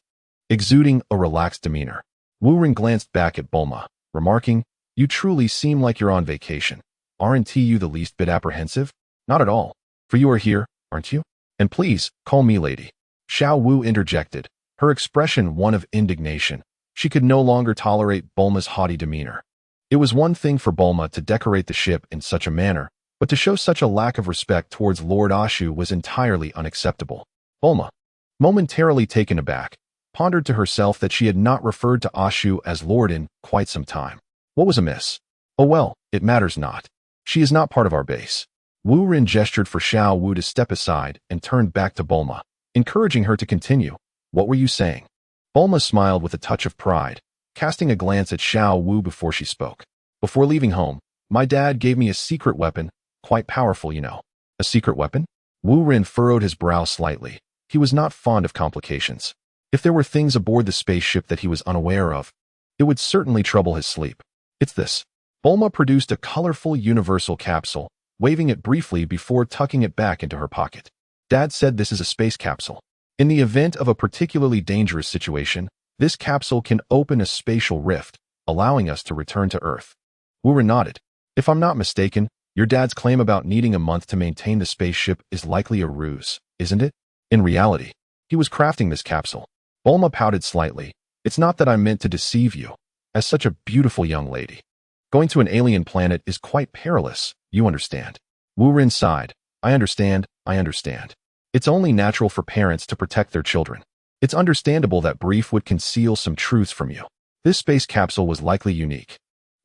exuding a relaxed demeanor. Wu Ren glanced back at Bulma, remarking, "You truly seem like you're on vacation." Aren't you the least bit apprehensive? Not at all. For you are here, aren't you? And please, call me lady. Xiao Wu interjected, her expression one of indignation. She could no longer tolerate Bulma's haughty demeanor. It was one thing for Bulma to decorate the ship in such a manner, but to show such a lack of respect towards Lord Ashu was entirely unacceptable. Bulma, momentarily taken aback, pondered to herself that she had not referred to Ashu as Lord in quite some time. What was amiss? Oh well, it matters not. She is not part of our base. Wu Rin gestured for Xiao Wu to step aside and turned back to Bulma, encouraging her to continue. What were you saying? Bulma smiled with a touch of pride, casting a glance at Xiao Wu before she spoke. Before leaving home, my dad gave me a secret weapon, quite powerful, you know. A secret weapon? Wu Rin furrowed his brow slightly. He was not fond of complications. If there were things aboard the spaceship that he was unaware of, it would certainly trouble his sleep. It's this. Bulma produced a colorful universal capsule, waving it briefly before tucking it back into her pocket. Dad said this is a space capsule. In the event of a particularly dangerous situation, this capsule can open a spatial rift, allowing us to return to Earth. Wu Rin nodded. If I'm not mistaken, your dad's claim about needing a month to maintain the spaceship is likely a ruse, isn't it? In reality, he was crafting this capsule. Bulma pouted slightly. It's not that I meant to deceive you. As such a beautiful young lady, going to an alien planet is quite perilous, you understand. Wu Rin sighed. I understand. It's only natural for parents to protect their children. It's understandable that Brief would conceal some truths from you. This space capsule was likely unique.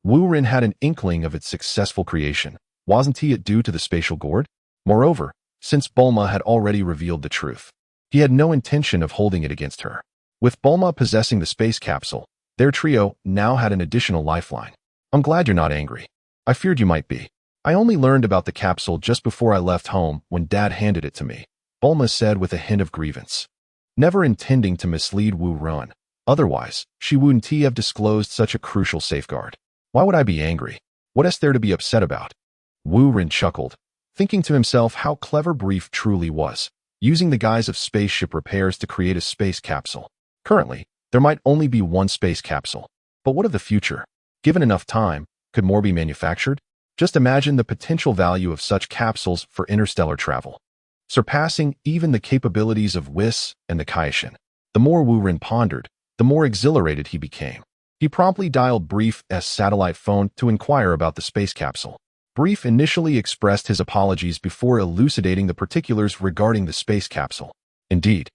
Wu Rin had an inkling of its successful creation. Wasn't it due to the spatial gourd? Moreover, since Bulma had already revealed the truth, he had no intention of holding it against her. With Bulma possessing the space capsule, their trio now had an additional lifeline. I'm glad you're not angry. I feared you might be. I only learned about the capsule just before I left home when Dad handed it to me, Bulma said with a hint of grievance. Never intending to mislead Wu Rin. Otherwise, she wouldn't have disclosed such a crucial safeguard. Why would I be angry? What is there to be upset about? Wu Rin chuckled, thinking to himself how clever Brief truly was, using the guise of spaceship repairs to create a space capsule. Currently, there might only be one space capsule. But what of the future? Given enough time, could more be manufactured? Just imagine the potential value of such capsules for interstellar travel, surpassing even the capabilities of Whis and the Kaishin. The more Wu Rin pondered, the more exhilarated he became. He promptly dialed Brief's satellite phone to inquire about the space capsule. Brief initially expressed his apologies before elucidating the particulars regarding the space capsule. Indeed,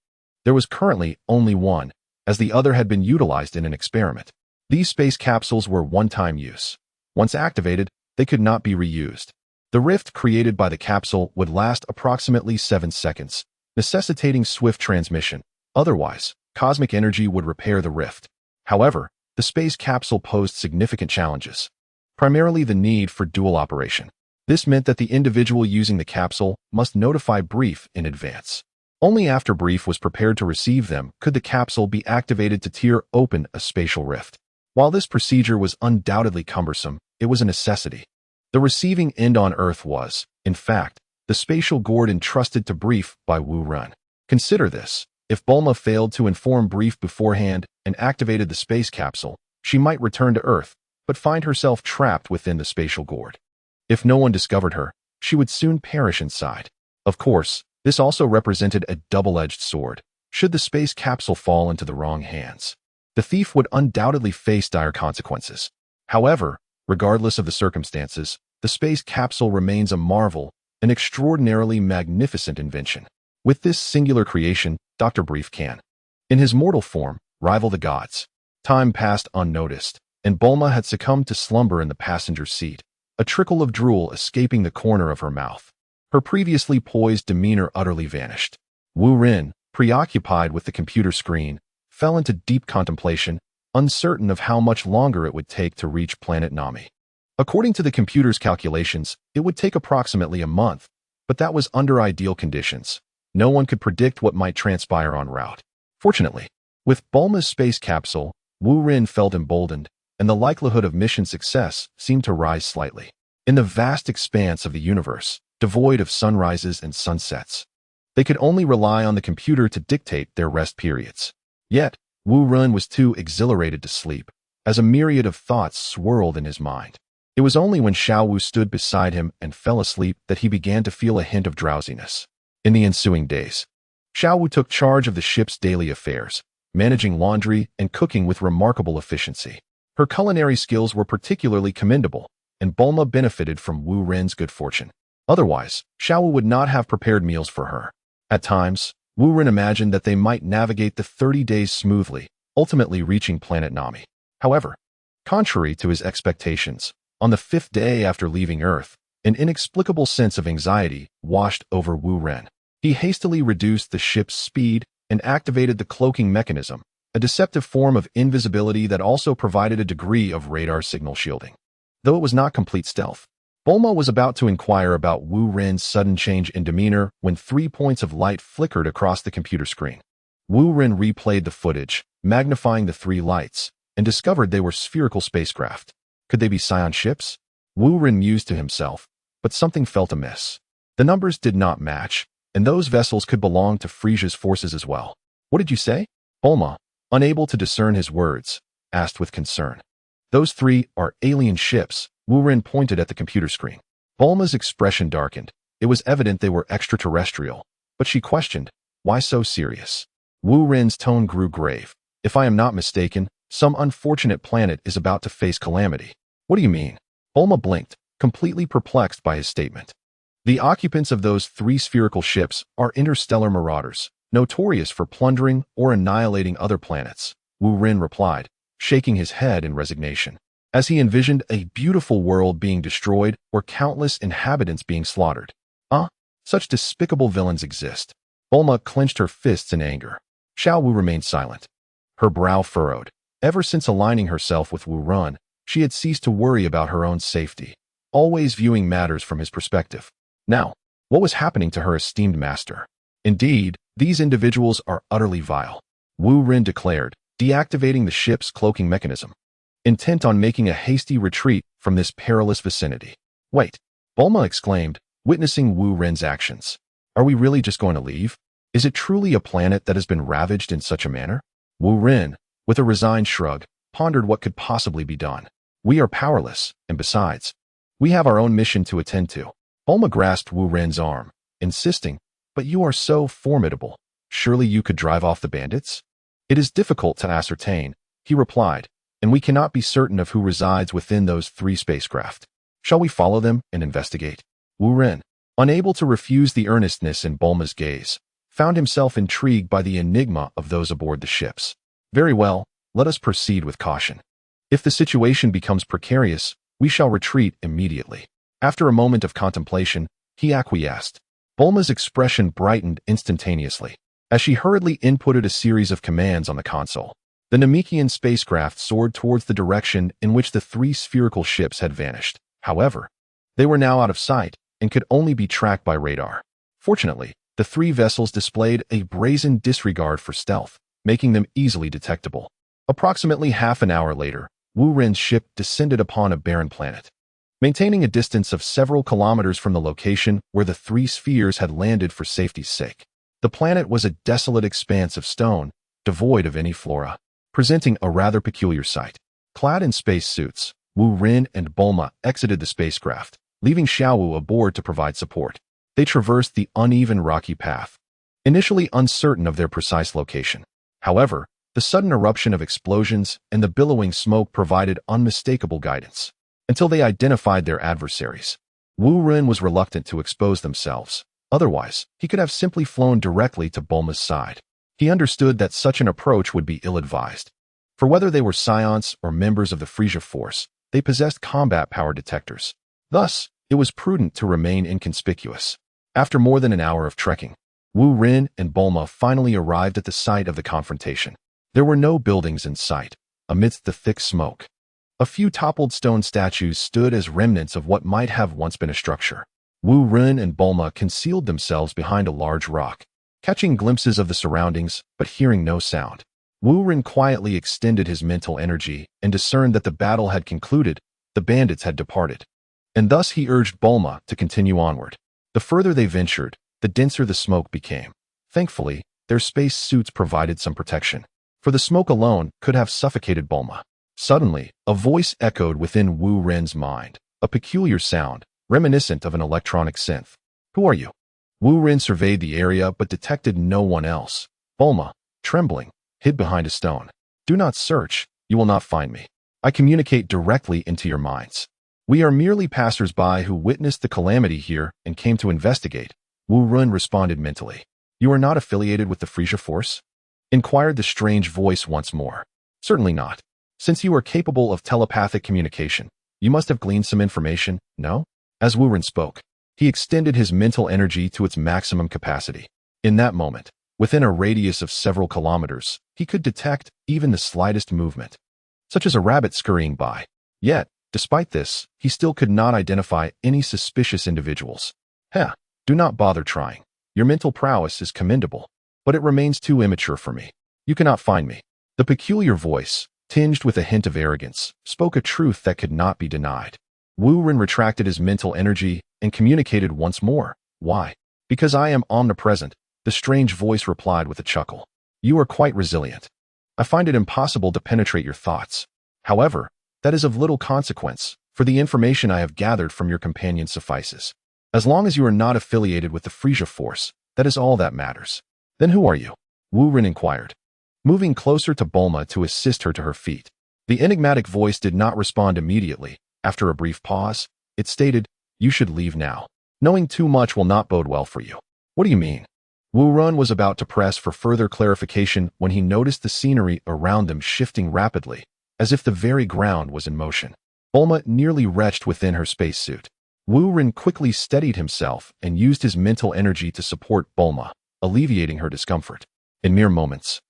there was currently only one, as the other had been utilized in an experiment. These space capsules were one-time use. Once activated, they could not be reused. The rift created by the capsule would last approximately 7 seconds, necessitating swift transmission. Otherwise, cosmic energy would repair the rift. However, the space capsule posed significant challenges, primarily the need for dual operation. This meant that the individual using the capsule must notify Brief in advance. Only after Brief was prepared to receive them could the capsule be activated to tear open a spatial rift. While this procedure was undoubtedly cumbersome, it was a necessity. The receiving end on Earth was, in fact, the spatial gourd entrusted to Brief by Wu Rin. Consider this. If Bulma failed to inform Brief beforehand and activated the space capsule, she might return to Earth, but find herself trapped within the spatial gourd. If no one discovered her, she would soon perish inside. Of course, this also represented a double-edged sword. Should the space capsule fall into the wrong hands, the thief would undoubtedly face dire consequences. However, regardless of the circumstances, the space capsule remains a marvel, an extraordinarily magnificent invention. With this singular creation, Dr. Brief can, in his mortal form, rival the gods. Time passed unnoticed, and Bulma had succumbed to slumber in the passenger seat, a trickle of drool escaping the corner of her mouth. Her previously poised demeanor utterly vanished. Wu Rin, preoccupied with the computer screen, fell into deep contemplation, uncertain of how much longer it would take to reach planet Namek. According to the computer's calculations, it would take approximately a month, but that was under ideal conditions. No one could predict what might transpire en route. Fortunately, with Bulma's space capsule, Wu Rin felt emboldened, and the likelihood of mission success seemed to rise slightly. In the vast expanse of the universe, devoid of sunrises and sunsets, they could only rely on the computer to dictate their rest periods. Yet, Wu Rin was too exhilarated to sleep, as a myriad of thoughts swirled in his mind. It was only when Xiao Wu stood beside him and fell asleep that he began to feel a hint of drowsiness. In the ensuing days, Xiao Wu took charge of the ship's daily affairs, managing laundry and cooking with remarkable efficiency. Her culinary skills were particularly commendable, and Bulma benefited from Wu Ren's good fortune. Otherwise, Xiao Wu would not have prepared meals for her. At times, Wu Ren imagined that they might navigate the 30 days smoothly, ultimately reaching planet Nami. However, contrary to his expectations, on the 5th day after leaving Earth, an inexplicable sense of anxiety washed over Wu Ren. He hastily reduced the ship's speed and activated the cloaking mechanism, a deceptive form of invisibility that also provided a degree of radar signal shielding. Though it was not complete stealth, Bulma was about to inquire about Wu Ren's sudden change in demeanor when 3 points of light flickered across the computer screen. Wu Ren replayed the footage, magnifying the 3 lights, and discovered they were spherical spacecraft. Could they be Scion ships? Wu Ren mused to himself, but something felt amiss. The numbers did not match, and those vessels could belong to Frisia's forces as well. What did you say? Bulma, unable to discern his words, asked with concern. Those 3 are alien ships. Wu Ren pointed at the computer screen. Bulma's expression darkened. It was evident they were extraterrestrial, but she questioned, why so serious? Wu Ren's tone grew grave. If I am not mistaken, some unfortunate planet is about to face calamity. What do you mean? Bulma blinked, completely perplexed by his statement. The occupants of those 3 spherical ships are interstellar marauders, notorious for plundering or annihilating other planets, Wu Ren replied, shaking his head in resignation, as he envisioned a beautiful world being destroyed or countless inhabitants being slaughtered. Such despicable villains exist. Bulma clenched her fists in anger. Xiao Wu remained silent. Her brow furrowed. Ever since aligning herself with Wu Ren, she had ceased to worry about her own safety, always viewing matters from his perspective. Now, what was happening to her esteemed master? Indeed, these individuals are utterly vile, Wu Ren declared, deactivating the ship's cloaking mechanism, intent on making a hasty retreat from this perilous vicinity. Wait, Bulma exclaimed, witnessing Wu Ren's actions. Are we really just going to leave? Is it truly a planet that has been ravaged in such a manner? Wu Ren, with a resigned shrug, pondered what could possibly be done. We are powerless, and besides, we have our own mission to attend to. Bulma grasped Wu Ren's arm, insisting, but you are so formidable. Surely you could drive off the bandits? It is difficult to ascertain, he replied, and we cannot be certain of who resides within those 3 spacecraft. Shall we follow them and investigate? Wu Ren, unable to refuse the earnestness in Bulma's gaze, found himself intrigued by the enigma of those aboard the ships. Very well, let us proceed with caution. If the situation becomes precarious, we shall retreat immediately. After a moment of contemplation, he acquiesced. Bulma's expression brightened instantaneously, as she hurriedly inputted a series of commands on the console. The Namekian spacecraft soared towards the direction in which the 3 spherical ships had vanished. However, they were now out of sight and could only be tracked by radar. Fortunately, the 3 vessels displayed a brazen disregard for stealth, making them easily detectable. Approximately half an hour later, Wu Ren's ship descended upon a barren planet. Maintaining a distance of several kilometers from the location where the 3 spheres had landed for safety's sake, the planet was a desolate expanse of stone, devoid of any flora, presenting a rather peculiar sight. Clad in space suits, Wu Ren and Bulma exited the spacecraft, leaving Xiao Wu aboard to provide support. They traversed the uneven rocky path, initially uncertain of their precise location. However, the sudden eruption of explosions and the billowing smoke provided unmistakable guidance, until they identified their adversaries. Wu Ren was reluctant to expose themselves. Otherwise, he could have simply flown directly to Bulma's side. He understood that such an approach would be ill-advised. For whether they were Scions or members of the Frisia force, they possessed combat power detectors. Thus, it was prudent to remain inconspicuous. After more than an hour of trekking, Wu Ren and Bulma finally arrived at the site of the confrontation. There were no buildings in sight, amidst the thick smoke. A few toppled stone statues stood as remnants of what might have once been a structure. Wu Ren and Bulma concealed themselves behind a large rock, catching glimpses of the surroundings but hearing no sound. Wu Ren quietly extended his mental energy and discerned that the battle had concluded, the bandits had departed. And thus he urged Bulma to continue onward. The further they ventured, the denser the smoke became. Thankfully, their space suits provided some protection, for the smoke alone could have suffocated Bulma. Suddenly, a voice echoed within Wu Ren's mind. a peculiar sound, reminiscent of an electronic synth. Who are you? Wu Ren surveyed the area but detected no one else. Bulma, trembling, hid behind a stone. Do not search, you will not find me. I communicate directly into your minds. We are merely passers-by who witnessed the calamity here and came to investigate. Wu Ren responded mentally. You are not affiliated with the Frisia force? Inquired the strange voice once more. Certainly not. Since you are capable of telepathic communication, you must have gleaned some information, no? As Wu Ren spoke, he extended his mental energy to its maximum capacity. In that moment, within a radius of several kilometers, he could detect even the slightest movement, such as a rabbit scurrying by. Yet, despite this, he still could not identify any suspicious individuals. Do not bother trying. Your mental prowess is commendable, but it remains too immature for me. You cannot find me. The peculiar voice, tinged with a hint of arrogance, spoke a truth that could not be denied. Wu Ren retracted his mental energy and communicated once more. Why? Because I am omnipresent, the strange voice replied with a chuckle. You are quite resilient. I find it impossible to penetrate your thoughts. However, that is of little consequence, for the information I have gathered from your companion suffices. As long as you are not affiliated with the Frisia force, that is all that matters. Then who are you? Wu Ren inquired, moving closer to Bulma to assist her to her feet. The enigmatic voice did not respond immediately. After a brief pause, it stated, You should leave now. Knowing too much will not bode well for you. What do you mean? Wu Ren was about to press for further clarification when he noticed the scenery around them shifting rapidly, as if the very ground was in motion. Bulma nearly retched within her spacesuit. Wu Ren quickly steadied himself and used his mental energy to support Bulma, alleviating her discomfort. In mere moments,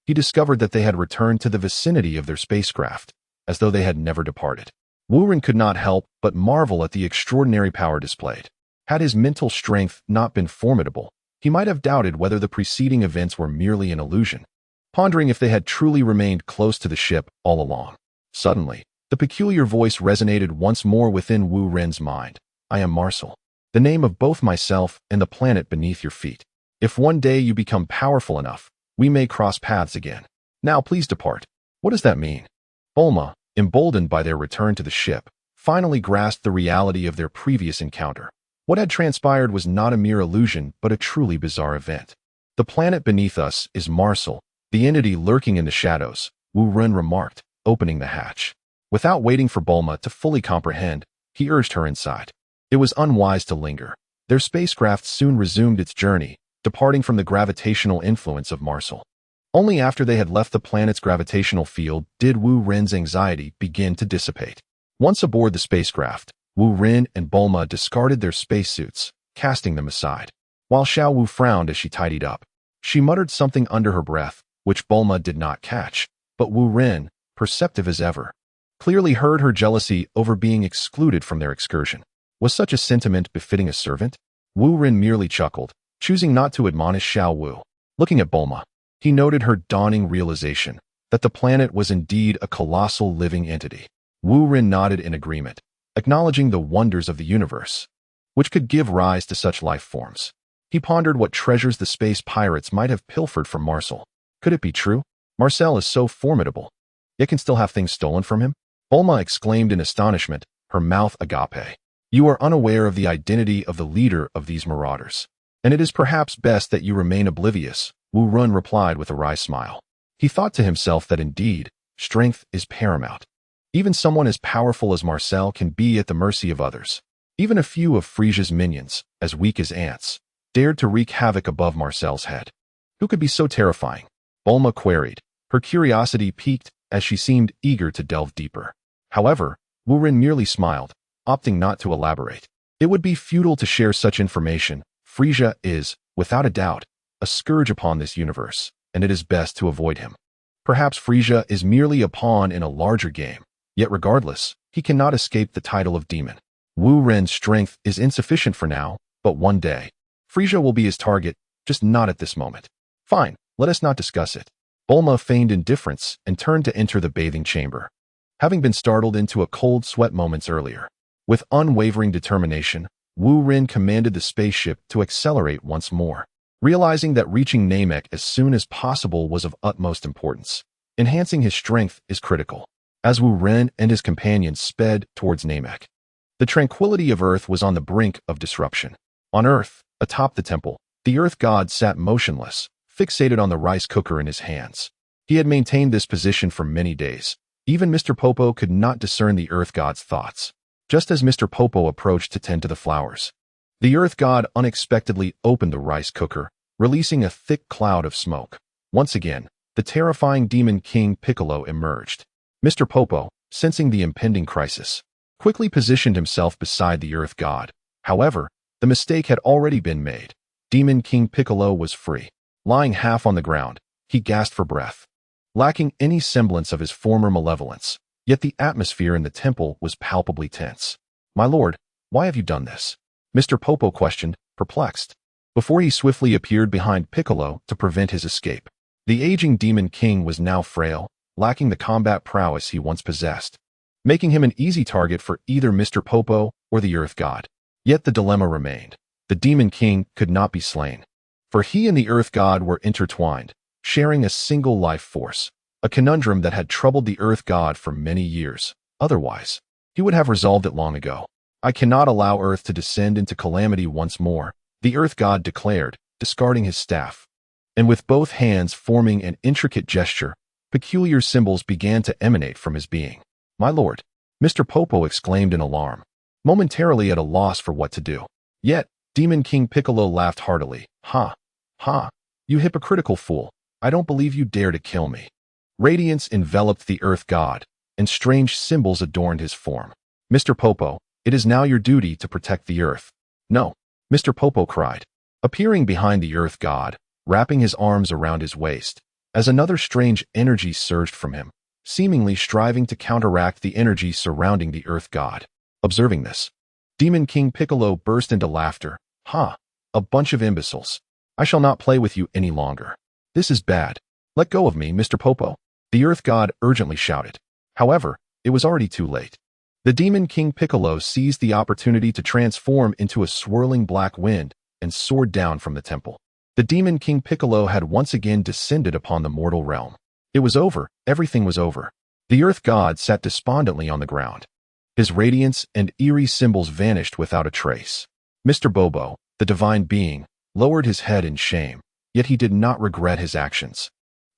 he discovered that they had returned to the vicinity of their spacecraft, as though they had never departed. Wu Ren could not help but marvel at the extraordinary power displayed. Had his mental strength not been formidable, he might have doubted whether the preceding events were merely an illusion, pondering if they had truly remained close to the ship all along. Suddenly, the peculiar voice resonated once more within Wu Ren's mind. I am Marcel, the name of both myself and the planet beneath your feet. If one day you become powerful enough, we may cross paths again. Now please depart. What does that mean? Bulma, emboldened by their return to the ship, finally grasped the reality of their previous encounter. What had transpired was not a mere illusion but a truly bizarre event. The planet beneath us is Marcel, the entity lurking in the shadows, Wu Ren remarked, opening the hatch. Without waiting for Bulma to fully comprehend, he urged her inside. It was unwise to linger. Their spacecraft soon resumed its journey, departing from the gravitational influence of Marcel. Only after they had left the planet's gravitational field did Wu Ren's anxiety begin to dissipate. Once aboard the spacecraft, Wu Ren and Bulma discarded their spacesuits, casting them aside. While Xiao Wu frowned as she tidied up, she muttered something under her breath, which Bulma did not catch, but Wu Ren, perceptive as ever, clearly heard her jealousy over being excluded from their excursion. Was such a sentiment befitting a servant? Wu Ren merely chuckled, choosing not to admonish Xiao Wu. Looking at Bulma, he noted her dawning realization that the planet was indeed a colossal living entity. Wu Ren nodded in agreement, acknowledging the wonders of the universe, which could give rise to such life forms. He pondered what treasures the space pirates might have pilfered from Marcel. Could it be true? Marcel is so formidable, yet can still have things stolen from him? Bulma exclaimed in astonishment, her mouth agape. You are unaware of the identity of the leader of these marauders, and it is perhaps best that you remain oblivious, Wu Ren replied with a wry smile. He thought to himself that indeed, strength is paramount. Even someone as powerful as Marcel can be at the mercy of others. Even a few of Frisia's minions, as weak as ants, dared to wreak havoc above Marcel's head. Who could be so terrifying? Bulma queried, her curiosity piqued as she seemed eager to delve deeper. However, Wu Ren merely smiled, opting not to elaborate. It would be futile to share such information. Frisia is, without a doubt, a scourge upon this universe, and it is best to avoid him. Perhaps Frisia is merely a pawn in a larger game, yet regardless, he cannot escape the title of demon. Wu Ren's strength is insufficient for now, but one day, Frisia will be his target, just not at this moment. Fine, let us not discuss it. Bulma feigned indifference and turned to enter the bathing chamber, having been startled into a cold sweat moments earlier. With unwavering determination, Wu Ren commanded the spaceship to accelerate once more, realizing that reaching Namek as soon as possible was of utmost importance. Enhancing his strength is critical. As Wu Ren and his companions sped towards Namek, The tranquility of Earth was on the brink of disruption. On Earth, atop the temple, the Earth god sat motionless, fixated on the rice cooker in his hands. He had maintained this position for many days. Even Mr. Popo could not discern the Earth god's thoughts. Just as Mr. Popo approached to tend to the flowers, the Earth god unexpectedly opened the rice cooker, releasing a thick cloud of smoke. Once again, the terrifying Demon King Piccolo emerged. Mr. Popo, sensing the impending crisis, quickly positioned himself beside the Earth god. However, the mistake had already been made. Demon King Piccolo was free. Lying half on the ground, he gasped for breath, lacking any semblance of his former malevolence. Yet the atmosphere in the temple was palpably tense. "My lord, why have you done this?" Mr. Popo questioned, perplexed, before he swiftly appeared behind Piccolo to prevent his escape. The aging Demon King was now frail, lacking the combat prowess he once possessed, making him an easy target for either Mr. Popo or the Earth god. Yet the dilemma remained. The Demon King could not be slain, for he and the Earth god were intertwined, sharing a single life force, a conundrum that had troubled the Earth god for many years. Otherwise, he would have resolved it long ago. "I cannot allow Earth to descend into calamity once more," the Earth god declared, discarding his staff. And with both hands forming an intricate gesture, peculiar symbols began to emanate from his being. "My lord," Mr. Popo exclaimed in alarm, momentarily at a loss for what to do. Yet, Demon King Piccolo laughed heartily. "Ha! Ha! You hypocritical fool. I don't believe you dare to kill me." Radiance enveloped the Earth god, and strange symbols adorned his form. "Mr. Popo, it is now your duty to protect the Earth." "No," Mr. Popo cried, appearing behind the Earth god, wrapping his arms around his waist, as another strange energy surged from him, seemingly striving to counteract the energy surrounding the Earth god. Observing this, Demon King Piccolo burst into laughter. "Ha! A bunch of imbeciles. I shall not play with you any longer. This is bad. Let go of me, Mr. Popo," the Earth god urgently shouted. However, it was already too late. The Demon King Piccolo seized the opportunity to transform into a swirling black wind and soared down from the temple. The Demon King Piccolo had once again descended upon the mortal realm. It was over. Everything was over. The Earth god sat despondently on the ground. His radiance and eerie symbols vanished without a trace. Mr. Bobo, the divine being, lowered his head in shame, yet he did not regret his actions.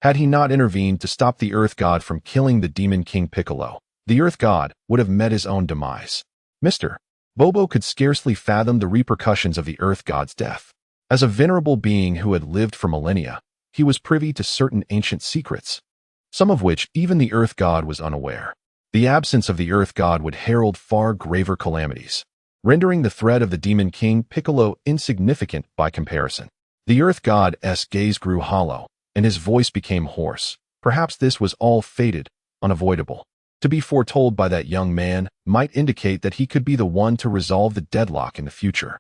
Had he not intervened to stop the Earth god from killing the Demon King Piccolo, the Earth god would have met his own demise. Mr. Bobo could scarcely fathom the repercussions of the Earth god's death. As a venerable being who had lived for millennia, he was privy to certain ancient secrets, some of which even the Earth god was unaware. The absence of the Earth god would herald far graver calamities, rendering the threat of the Demon King Piccolo insignificant by comparison. The Earth god's gaze grew hollow, and his voice became hoarse. Perhaps this was all fated, unavoidable. To be foretold by that young man might indicate that he could be the one to resolve the deadlock in the future.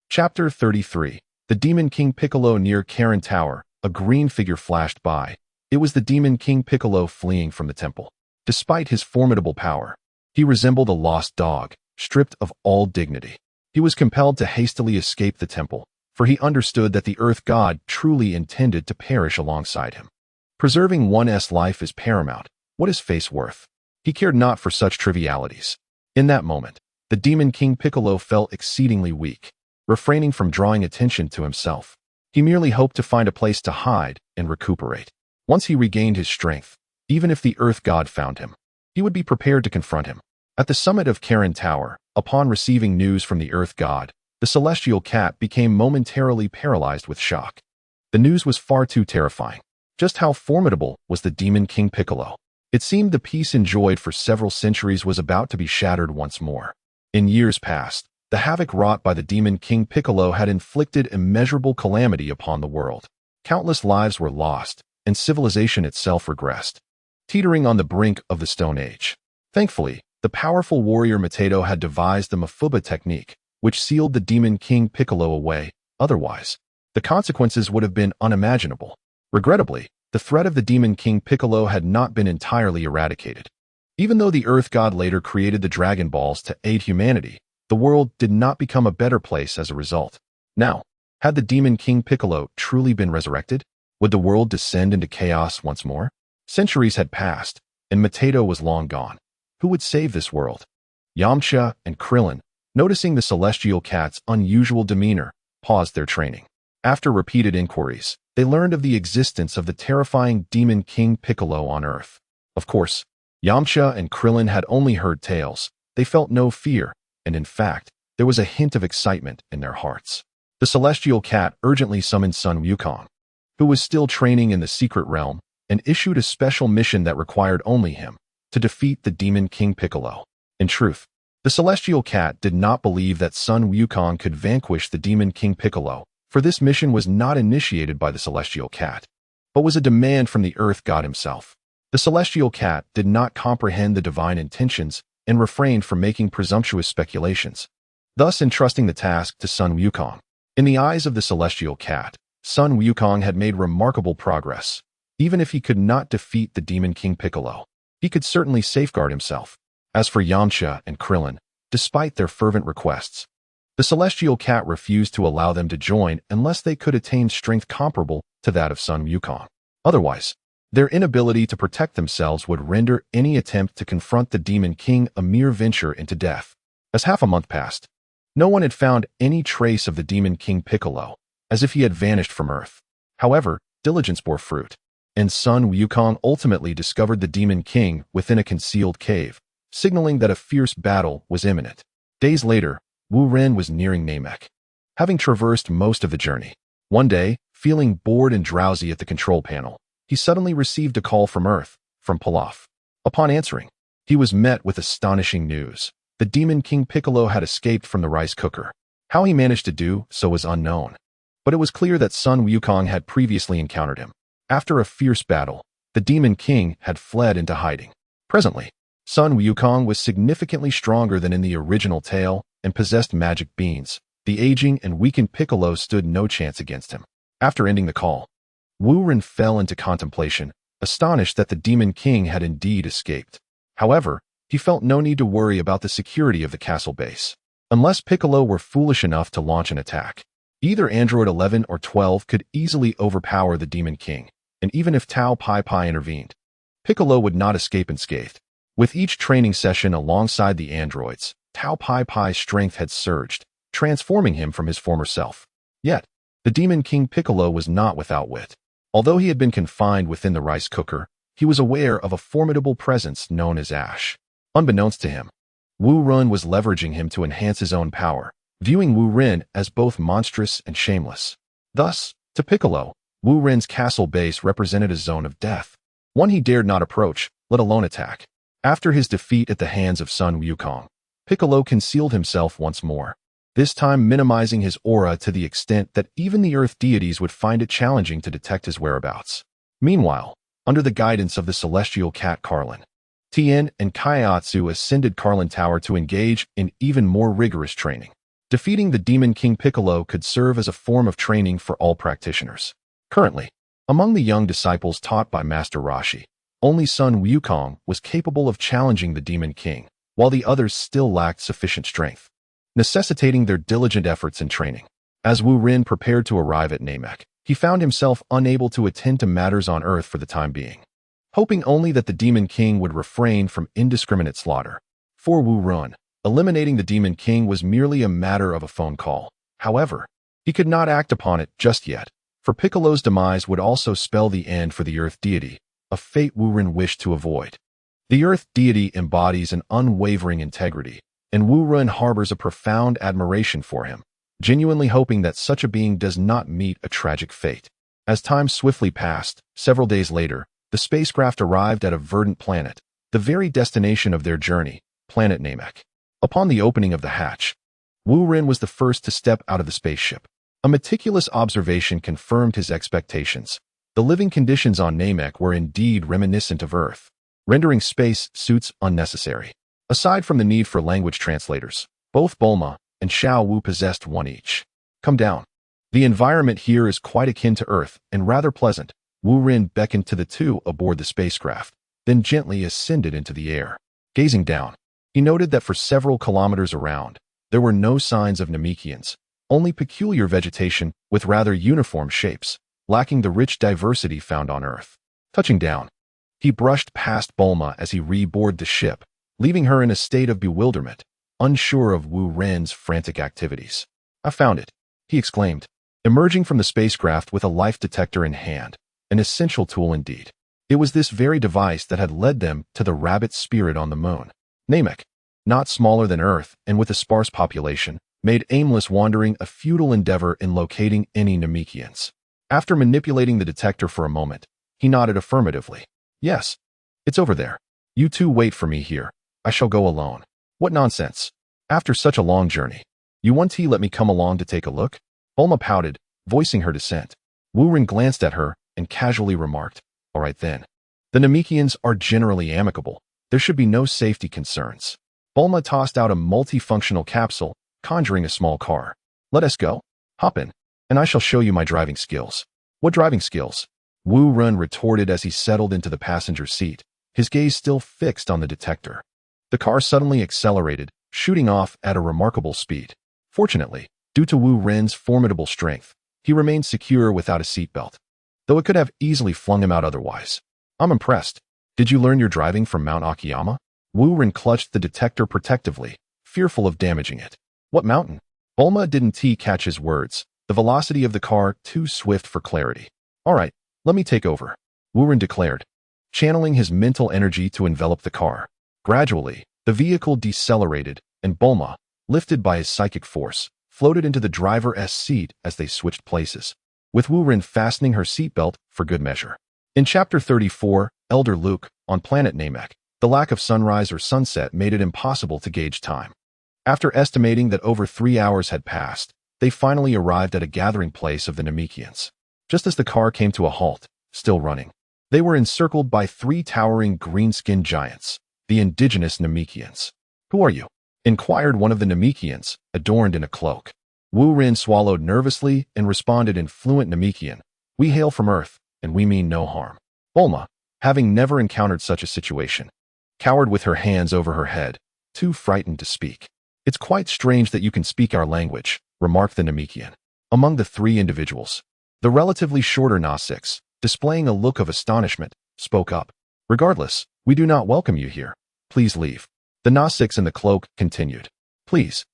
Chapter 33. The Demon King Piccolo near Karen Tower. A green figure flashed by. It was the Demon King Piccolo fleeing from the temple. Despite his formidable power, he resembled a lost dog, stripped of all dignity. He was compelled to hastily escape the temple, for he understood that the Earth god truly intended to perish alongside him. Preserving one's life is paramount. What is face worth? He cared not for such trivialities. In that moment, the Demon King Piccolo felt exceedingly weak. Refraining from drawing attention to himself, he merely hoped to find a place to hide and recuperate. Once he regained his strength, even if the Earth god found him, he would be prepared to confront him. At the summit of Karen Tower, upon receiving news from the Earth god, the celestial cat became momentarily paralyzed with shock. The news was far too terrifying. Just how formidable was the Demon King Piccolo? It seemed the peace enjoyed for several centuries was about to be shattered once more. In years past, the havoc wrought by the Demon King Piccolo had inflicted immeasurable calamity upon the world. Countless lives were lost, and civilization itself regressed, teetering on the brink of the Stone Age. Thankfully, the powerful warrior Mateto had devised the Mafuba technique, which sealed the Demon King Piccolo away. Otherwise, the consequences would have been unimaginable. Regrettably, the threat of the Demon King Piccolo had not been entirely eradicated. Even though the Earth god later created the Dragon Balls to aid humanity, the world did not become a better place as a result. Now, had the Demon King Piccolo truly been resurrected? Would the world descend into chaos once more? Centuries had passed, and Mateto was long gone. Who would save this world? Yamcha and Krillin, noticing the celestial cat's unusual demeanor, paused their training. After repeated inquiries, they learned of the existence of the terrifying demon King Piccolo on Earth. Of course, Yamcha and Krillin had only heard tales. They felt no fear, and in fact, there was a hint of excitement in their hearts. The celestial cat urgently summoned Sun Wukong, who was still training in the secret realm, and issued a special mission that required only him to defeat the demon King Piccolo. In truth, the celestial cat did not believe that Sun Wukong could vanquish the demon King Piccolo, for this mission was not initiated by the celestial cat, but was a demand from the earth god himself. The celestial cat did not comprehend the divine intentions and refrained from making presumptuous speculations, thus entrusting the task to Sun Wukong. In the eyes of the celestial cat, Sun Wukong had made remarkable progress. Even if he could not defeat the demon King Piccolo, he could certainly safeguard himself. As for Yamcha and Krillin, despite their fervent requests, the celestial cat refused to allow them to join unless they could attain strength comparable to that of Sun Wukong. Otherwise, their inability to protect themselves would render any attempt to confront the demon king a mere venture into death. As half a month passed, no one had found any trace of the demon King Piccolo, as if he had vanished from Earth. However, diligence bore fruit, and Sun Wukong ultimately discovered the demon king within a concealed cave, signaling that a fierce battle was imminent. Days later, Wu Ren was nearing Namek, having traversed most of the journey. One day, feeling bored and drowsy at the control panel, he suddenly received a call from Earth, from Pilaf. Upon answering, he was met with astonishing news. The demon King Piccolo had escaped from the rice cooker. How he managed to do so was unknown, but it was clear that Sun Wukong had previously encountered him. After a fierce battle, the demon king had fled into hiding. Presently, Sun Wukong was significantly stronger than in the original tale and possessed magic beans. The aging and weakened Piccolo stood no chance against him. After ending the call, Wu Ren fell into contemplation, astonished that the demon king had indeed escaped. However, he felt no need to worry about the security of the castle base, unless Piccolo were foolish enough to launch an attack. Either Android 11 or 12 could easily overpower the demon king, and even if Tao Pai Pai intervened, Piccolo would not escape unscathed. With each training session alongside the androids, Tao Pai Pai's strength had surged, transforming him from his former self. Yet, the demon King Piccolo was not without wit. Although he had been confined within the rice cooker, he was aware of a formidable presence known as Ash. Unbeknownst to him, Wu Ren was leveraging him to enhance his own power, viewing Wu Ren as both monstrous and shameless. Thus, to Piccolo, Wu Ren's castle base represented a zone of death, one he dared not approach, let alone attack. After his defeat at the hands of Sun Wukong, Piccolo concealed himself once more, this time minimizing his aura to the extent that even the earth deities would find it challenging to detect his whereabouts. Meanwhile, under the guidance of the celestial cat Carlin, Tien and Kaiatsu ascended Carlin Tower to engage in even more rigorous training. Defeating the demon King Piccolo could serve as a form of training for all practitioners. Currently, among the young disciples taught by Master Roshi, only Sun Wukong was capable of challenging the demon king, while the others still lacked sufficient strength, necessitating their diligent efforts in training. As Wu Ren prepared to arrive at Namek, he found himself unable to attend to matters on Earth for the time being, hoping only that the demon king would refrain from indiscriminate slaughter. For Wu Ren, eliminating the demon king was merely a matter of a phone call. However, he could not act upon it just yet, for Piccolo's demise would also spell the end for the Earth deity, a fate Wu Ren wished to avoid. The Earth deity embodies an unwavering integrity, and Wu Ren harbors a profound admiration for him, genuinely hoping that such a being does not meet a tragic fate. As time swiftly passed, several days later, the spacecraft arrived at a verdant planet, the very destination of their journey, planet Namek. Upon the opening of the hatch, Wu Ren was the first to step out of the spaceship. A meticulous observation confirmed his expectations. The living conditions on Namek were indeed reminiscent of Earth, rendering space suits unnecessary. Aside from the need for language translators, both Bulma and Xiao Wu possessed one each. Come down. The environment here is quite akin to Earth and rather pleasant. Wu Ren beckoned to the two aboard the spacecraft, then gently ascended into the air. Gazing down, he noted that for several kilometers around, there were no signs of Namekians, only peculiar vegetation with rather uniform shapes, lacking the rich diversity found on Earth. Touching down, he brushed past Bulma as he reboarded the ship, leaving her in a state of bewilderment, unsure of Wu Ren's frantic activities. "I found it," he exclaimed, emerging from the spacecraft with a life detector in hand, an essential tool indeed. It was this very device that had led them to the rabbit spirit on the moon. Namek, not smaller than Earth and with a sparse population, made aimless wandering a futile endeavor in locating any Namekians. After manipulating the detector for a moment, he nodded affirmatively. "Yes, it's over there. You two wait for me here. I shall go alone." "What nonsense. After such a long journey. You won't let me come along to take a look?" Bulma pouted, voicing her dissent. Wu Ren glanced at her and casually remarked, "All right then. The Namekians are generally amicable. There should be no safety concerns." Bulma tossed out a multifunctional capsule, conjuring a small car. "Let us go. Hop in, and I shall show you my driving skills." "What driving skills?" Wu Ren retorted as he settled into the passenger seat, his gaze still fixed on the detector. The car suddenly accelerated, shooting off at a remarkable speed. Fortunately, due to Wu Ren's formidable strength, he remained secure without a seatbelt, though it could have easily flung him out otherwise. "I'm impressed. Did you learn your driving from Mount Akiyama?" Wu Ren clutched the detector protectively, fearful of damaging it. "What mountain?" Bulma didn't catch his words, the velocity of the car too swift for clarity. "All right, let me take over," Wu Ren declared, channeling his mental energy to envelop the car. Gradually, the vehicle decelerated, and Bulma, lifted by his psychic force, floated into the driver's seat as they switched places, with Wu Ren fastening her seatbelt for good measure. In Chapter 34, Elder Luke, on planet Namek, the lack of sunrise or sunset made it impossible to gauge time. After estimating that over 3 hours had passed, they finally arrived at a gathering place of the Namekians. Just as the car came to a halt, still running, they were encircled by 3 towering green-skinned giants, the indigenous Namekians. "Who are you?" inquired one of the Namekians, adorned in a cloak. Wu Ren swallowed nervously and responded in fluent Namekian, "We hail from Earth, and we mean no harm." Bulma, having never encountered such a situation, cowered with her hands over her head, too frightened to speak. "It's quite strange that you can speak our language," remarked the Namekian. Among the 3 individuals, the relatively shorter Na-6, displaying a look of astonishment, spoke up. "Regardless, we do not welcome you here. Please leave." The Na-6 in the cloak continued. "Please.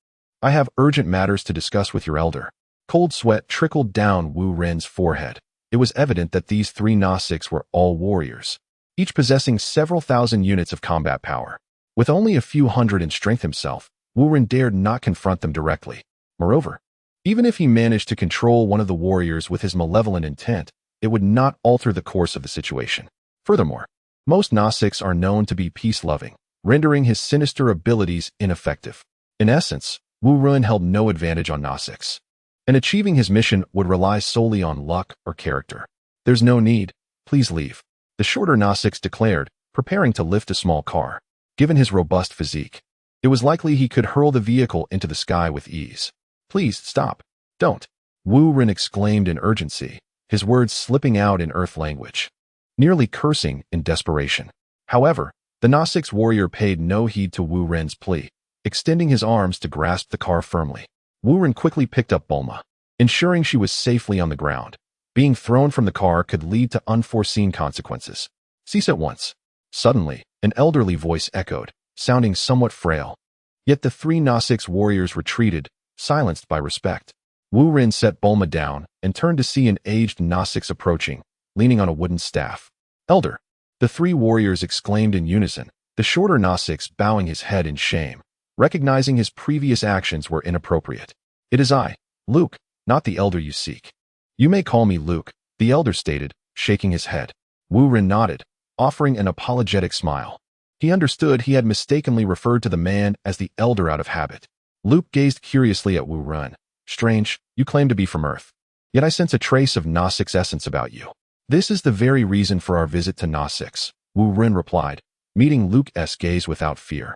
I have urgent matters to discuss with your elder." Cold sweat trickled down Wu Ren's forehead. It was evident that these 3 Na-6 were all warriors, each possessing several thousand units of combat power. With only a few hundred in strength himself, Wu Ren dared not confront them directly. Moreover, even if he managed to control one of the warriors with his malevolent intent, it would not alter the course of the situation. Furthermore, most Na-6 are known to be peace-loving, rendering his sinister abilities ineffective. In essence, Wu Ren held no advantage on Na-6, and achieving his mission would rely solely on luck or character. "There's no need. Please leave," the shorter Na-6 declared, preparing to lift a small car. Given his robust physique, it was likely he could hurl the vehicle into the sky with ease. "Please stop. Don't," Wu Ren exclaimed in urgency, his words slipping out in Earth language, nearly cursing in desperation. However, the Na-6 warrior paid no heed to Wu Ren's plea, extending his arms to grasp the car firmly. Wu Ren quickly picked up Bulma, ensuring she was safely on the ground. Being thrown from the car could lead to unforeseen consequences. "Cease at once." Suddenly, an elderly voice echoed, sounding somewhat frail. Yet the 3 Na-6 warriors retreated, silenced by respect. Wu Ren set Bulma down and turned to see an aged Na-6 approaching, leaning on a wooden staff. "Elder," the 3 warriors exclaimed in unison, the shorter Na-6 bowing his head in shame, recognizing his previous actions were inappropriate. "It is I, Luke, not the elder you seek." "You may call me Luke," the elder stated, shaking his head. Wu Ren nodded, offering an apologetic smile. He understood he had mistakenly referred to the man as the elder out of habit. Luke gazed curiously at Wu Ren. "Strange, you claim to be from Earth. Yet I sense a trace of Na-6 essence about you." "This is the very reason for our visit to Na-6, Wu Ren replied, meeting Luke's gaze without fear.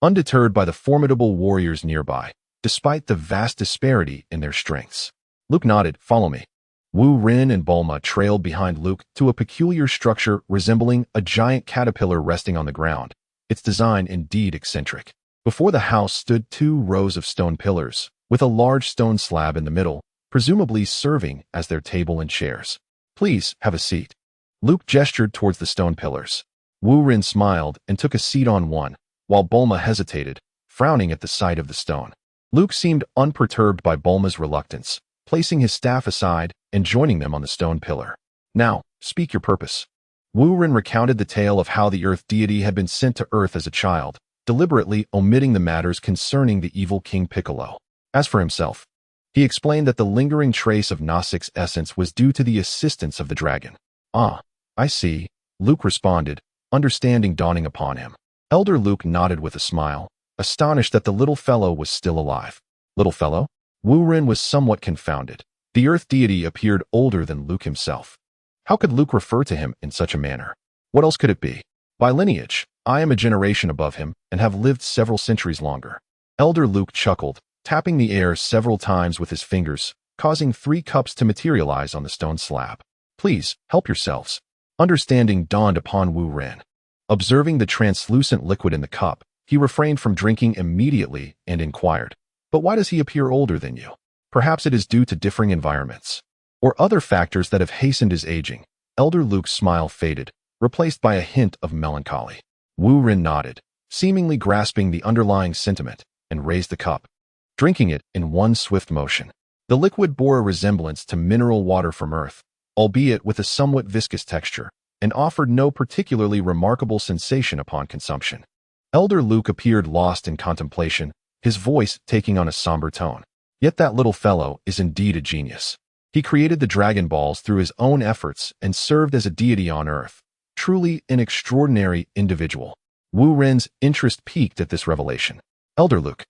Undeterred by the formidable warriors nearby, despite the vast disparity in their strengths, Luke nodded. "Follow me." Wu Ren and Bulma trailed behind Luke to a peculiar structure resembling a giant caterpillar resting on the ground, its design indeed eccentric. Before the house stood 2 rows of stone pillars, with a large stone slab in the middle, presumably serving as their table and chairs. "Please, have a seat." Luke gestured towards the stone pillars. Wu Ren smiled and took a seat on one, while Bulma hesitated, frowning at the sight of the stone. Luke seemed unperturbed by Bulma's reluctance, placing his staff aside and joining them on the stone pillar. Now, speak your purpose. Wu Ren recounted the tale of how the earth deity had been sent to Earth as a child, deliberately omitting the matters concerning the evil King Piccolo. As for himself, he explained that the lingering trace of Nasek's essence was due to the assistance of the dragon. Ah, I see, Luke responded, understanding dawning upon him. Elder Luke nodded with a smile, astonished that the little fellow was still alive. Little fellow? Wu Ren was somewhat confounded. The earth deity appeared older than Luke himself. How could Luke refer to him in such a manner? What else could it be? By lineage, I am a generation above him and have lived several centuries longer. Elder Luke chuckled, tapping the air several times with his fingers, causing 3 cups to materialize on the stone slab. Please, help yourselves. Understanding dawned upon Wu Ren. Observing the translucent liquid in the cup, he refrained from drinking immediately and inquired, "But why does he appear older than you? Perhaps it is due to differing environments, or other factors that have hastened his aging." Elder Luke's smile faded, replaced by a hint of melancholy. Wu Ren nodded, seemingly grasping the underlying sentiment, and raised the cup, drinking it in one swift motion. The liquid bore a resemblance to mineral water from Earth, albeit with a somewhat viscous texture, and offered no particularly remarkable sensation upon consumption. Elder Luke appeared lost in contemplation, his voice taking on a somber tone. Yet that little fellow is indeed a genius. He created the Dragon Balls through his own efforts and served as a deity on Earth. Truly an extraordinary individual. Wu Ren's interest peaked at this revelation. Elder Luke,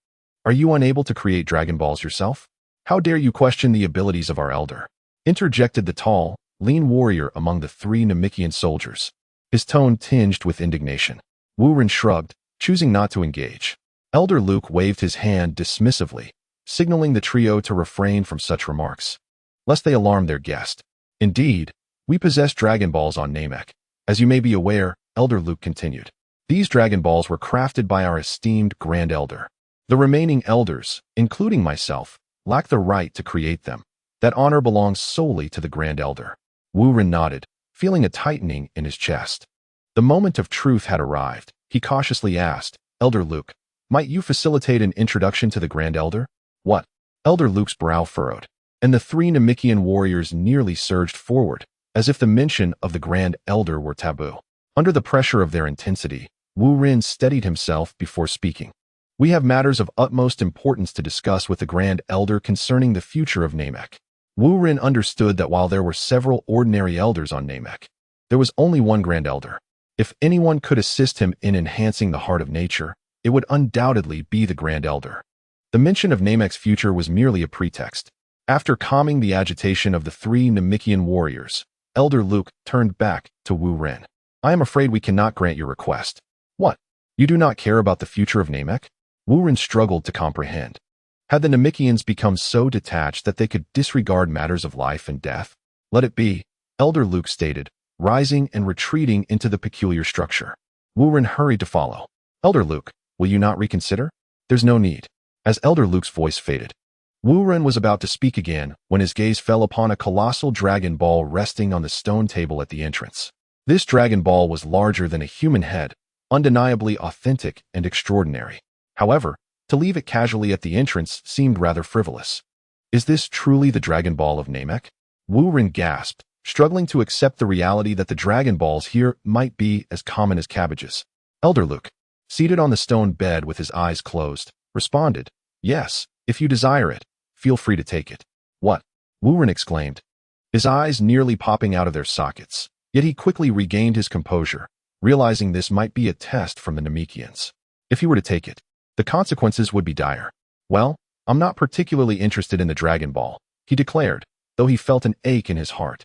are you unable to create Dragon Balls yourself? How dare you question the abilities of our elder? Interjected the tall, lean warrior among the 3 Namekian soldiers, his tone tinged with indignation. Wu Ren shrugged, choosing not to engage. Elder Luke waved his hand dismissively, signaling the trio to refrain from such remarks, lest they alarm their guest. Indeed, we possess Dragon Balls on Namek. As you may be aware, Elder Luke continued, these Dragon Balls were crafted by our esteemed Grand Elder. The remaining elders, including myself, lack the right to create them. That honor belongs solely to the Grand Elder. Wu Ren nodded, feeling a tightening in his chest. The moment of truth had arrived. He cautiously asked, Elder Luke, might you facilitate an introduction to the Grand Elder? What? Elder Luke's brow furrowed, and the 3 Namekian warriors nearly surged forward, as if the mention of the Grand Elder were taboo. Under the pressure of their intensity, Wu Ren steadied himself before speaking. We have matters of utmost importance to discuss with the Grand Elder concerning the future of Namek. Wu Ren understood that while there were several ordinary elders on Namek, there was only one Grand Elder. If anyone could assist him in enhancing the heart of nature, it would undoubtedly be the Grand Elder. The mention of Namek's future was merely a pretext. After calming the agitation of the 3 Namekian warriors, Elder Luke turned back to Wu Ren. I am afraid we cannot grant your request. What? You do not care about the future of Namek? Wu Ren struggled to comprehend. Had the Namekians become so detached that they could disregard matters of life and death? Let it be, Elder Luke stated, rising and retreating into the peculiar structure. Wu Ren hurried to follow. Elder Luke, will you not reconsider? There's no need. As Elder Luke's voice faded, Wu Ren was about to speak again when his gaze fell upon a colossal Dragon Ball resting on the stone table at the entrance. This Dragon Ball was larger than a human head, undeniably authentic and extraordinary. However, to leave it casually at the entrance seemed rather frivolous. Is this truly the Dragon Ball of Namek? Wu Ren gasped, struggling to accept the reality that the Dragon Balls here might be as common as cabbages. Elder Luke, seated on the stone bed with his eyes closed, responded, Yes, if you desire it, feel free to take it. What? Wu Ren exclaimed, his eyes nearly popping out of their sockets. Yet he quickly regained his composure, realizing this might be a test from the Namekians. If he were to take it, the consequences would be dire. Well, I'm not particularly interested in the Dragon Ball, he declared, though he felt an ache in his heart.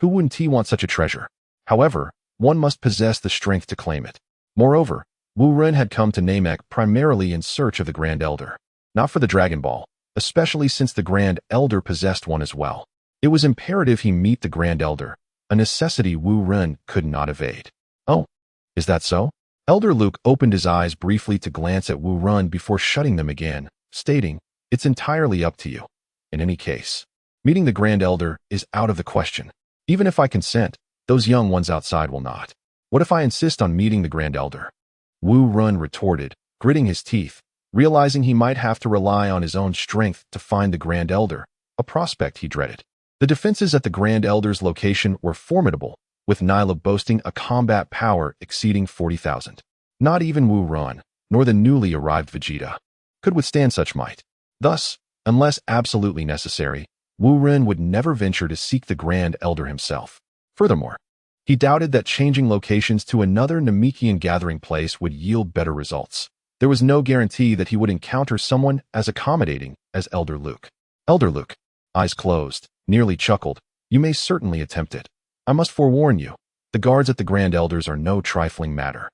Who wouldn't he want such a treasure? However, one must possess the strength to claim it. Moreover, Wu Ren had come to Namek primarily in search of the Grand Elder, not for the Dragon Ball, especially since the Grand Elder possessed one as well. It was imperative he meet the Grand Elder, a necessity Wu Ren could not evade. Oh, is that so? Elder Luke opened his eyes briefly to glance at Wu Ren before shutting them again, stating, It's entirely up to you. In any case, meeting the Grand Elder is out of the question. Even if I consent, those young ones outside will not. What if I insist on meeting the Grand Elder? Wu Ren retorted, gritting his teeth, realizing he might have to rely on his own strength to find the Grand Elder, a prospect he dreaded. The defenses at the Grand Elder's location were formidable, with Nyla boasting a combat power exceeding 40,000. Not even Wu Ren, nor the newly arrived Vegeta, could withstand such might. Thus, unless absolutely necessary, Wu Ren would never venture to seek the Grand Elder himself. Furthermore, he doubted that changing locations to another Namekian gathering place would yield better results. There was no guarantee that he would encounter someone as accommodating as Elder Luke. Elder Luke, eyes closed, nearly chuckled, "You may certainly attempt it. I must forewarn you, the guards at the Grand Elders are no trifling matter.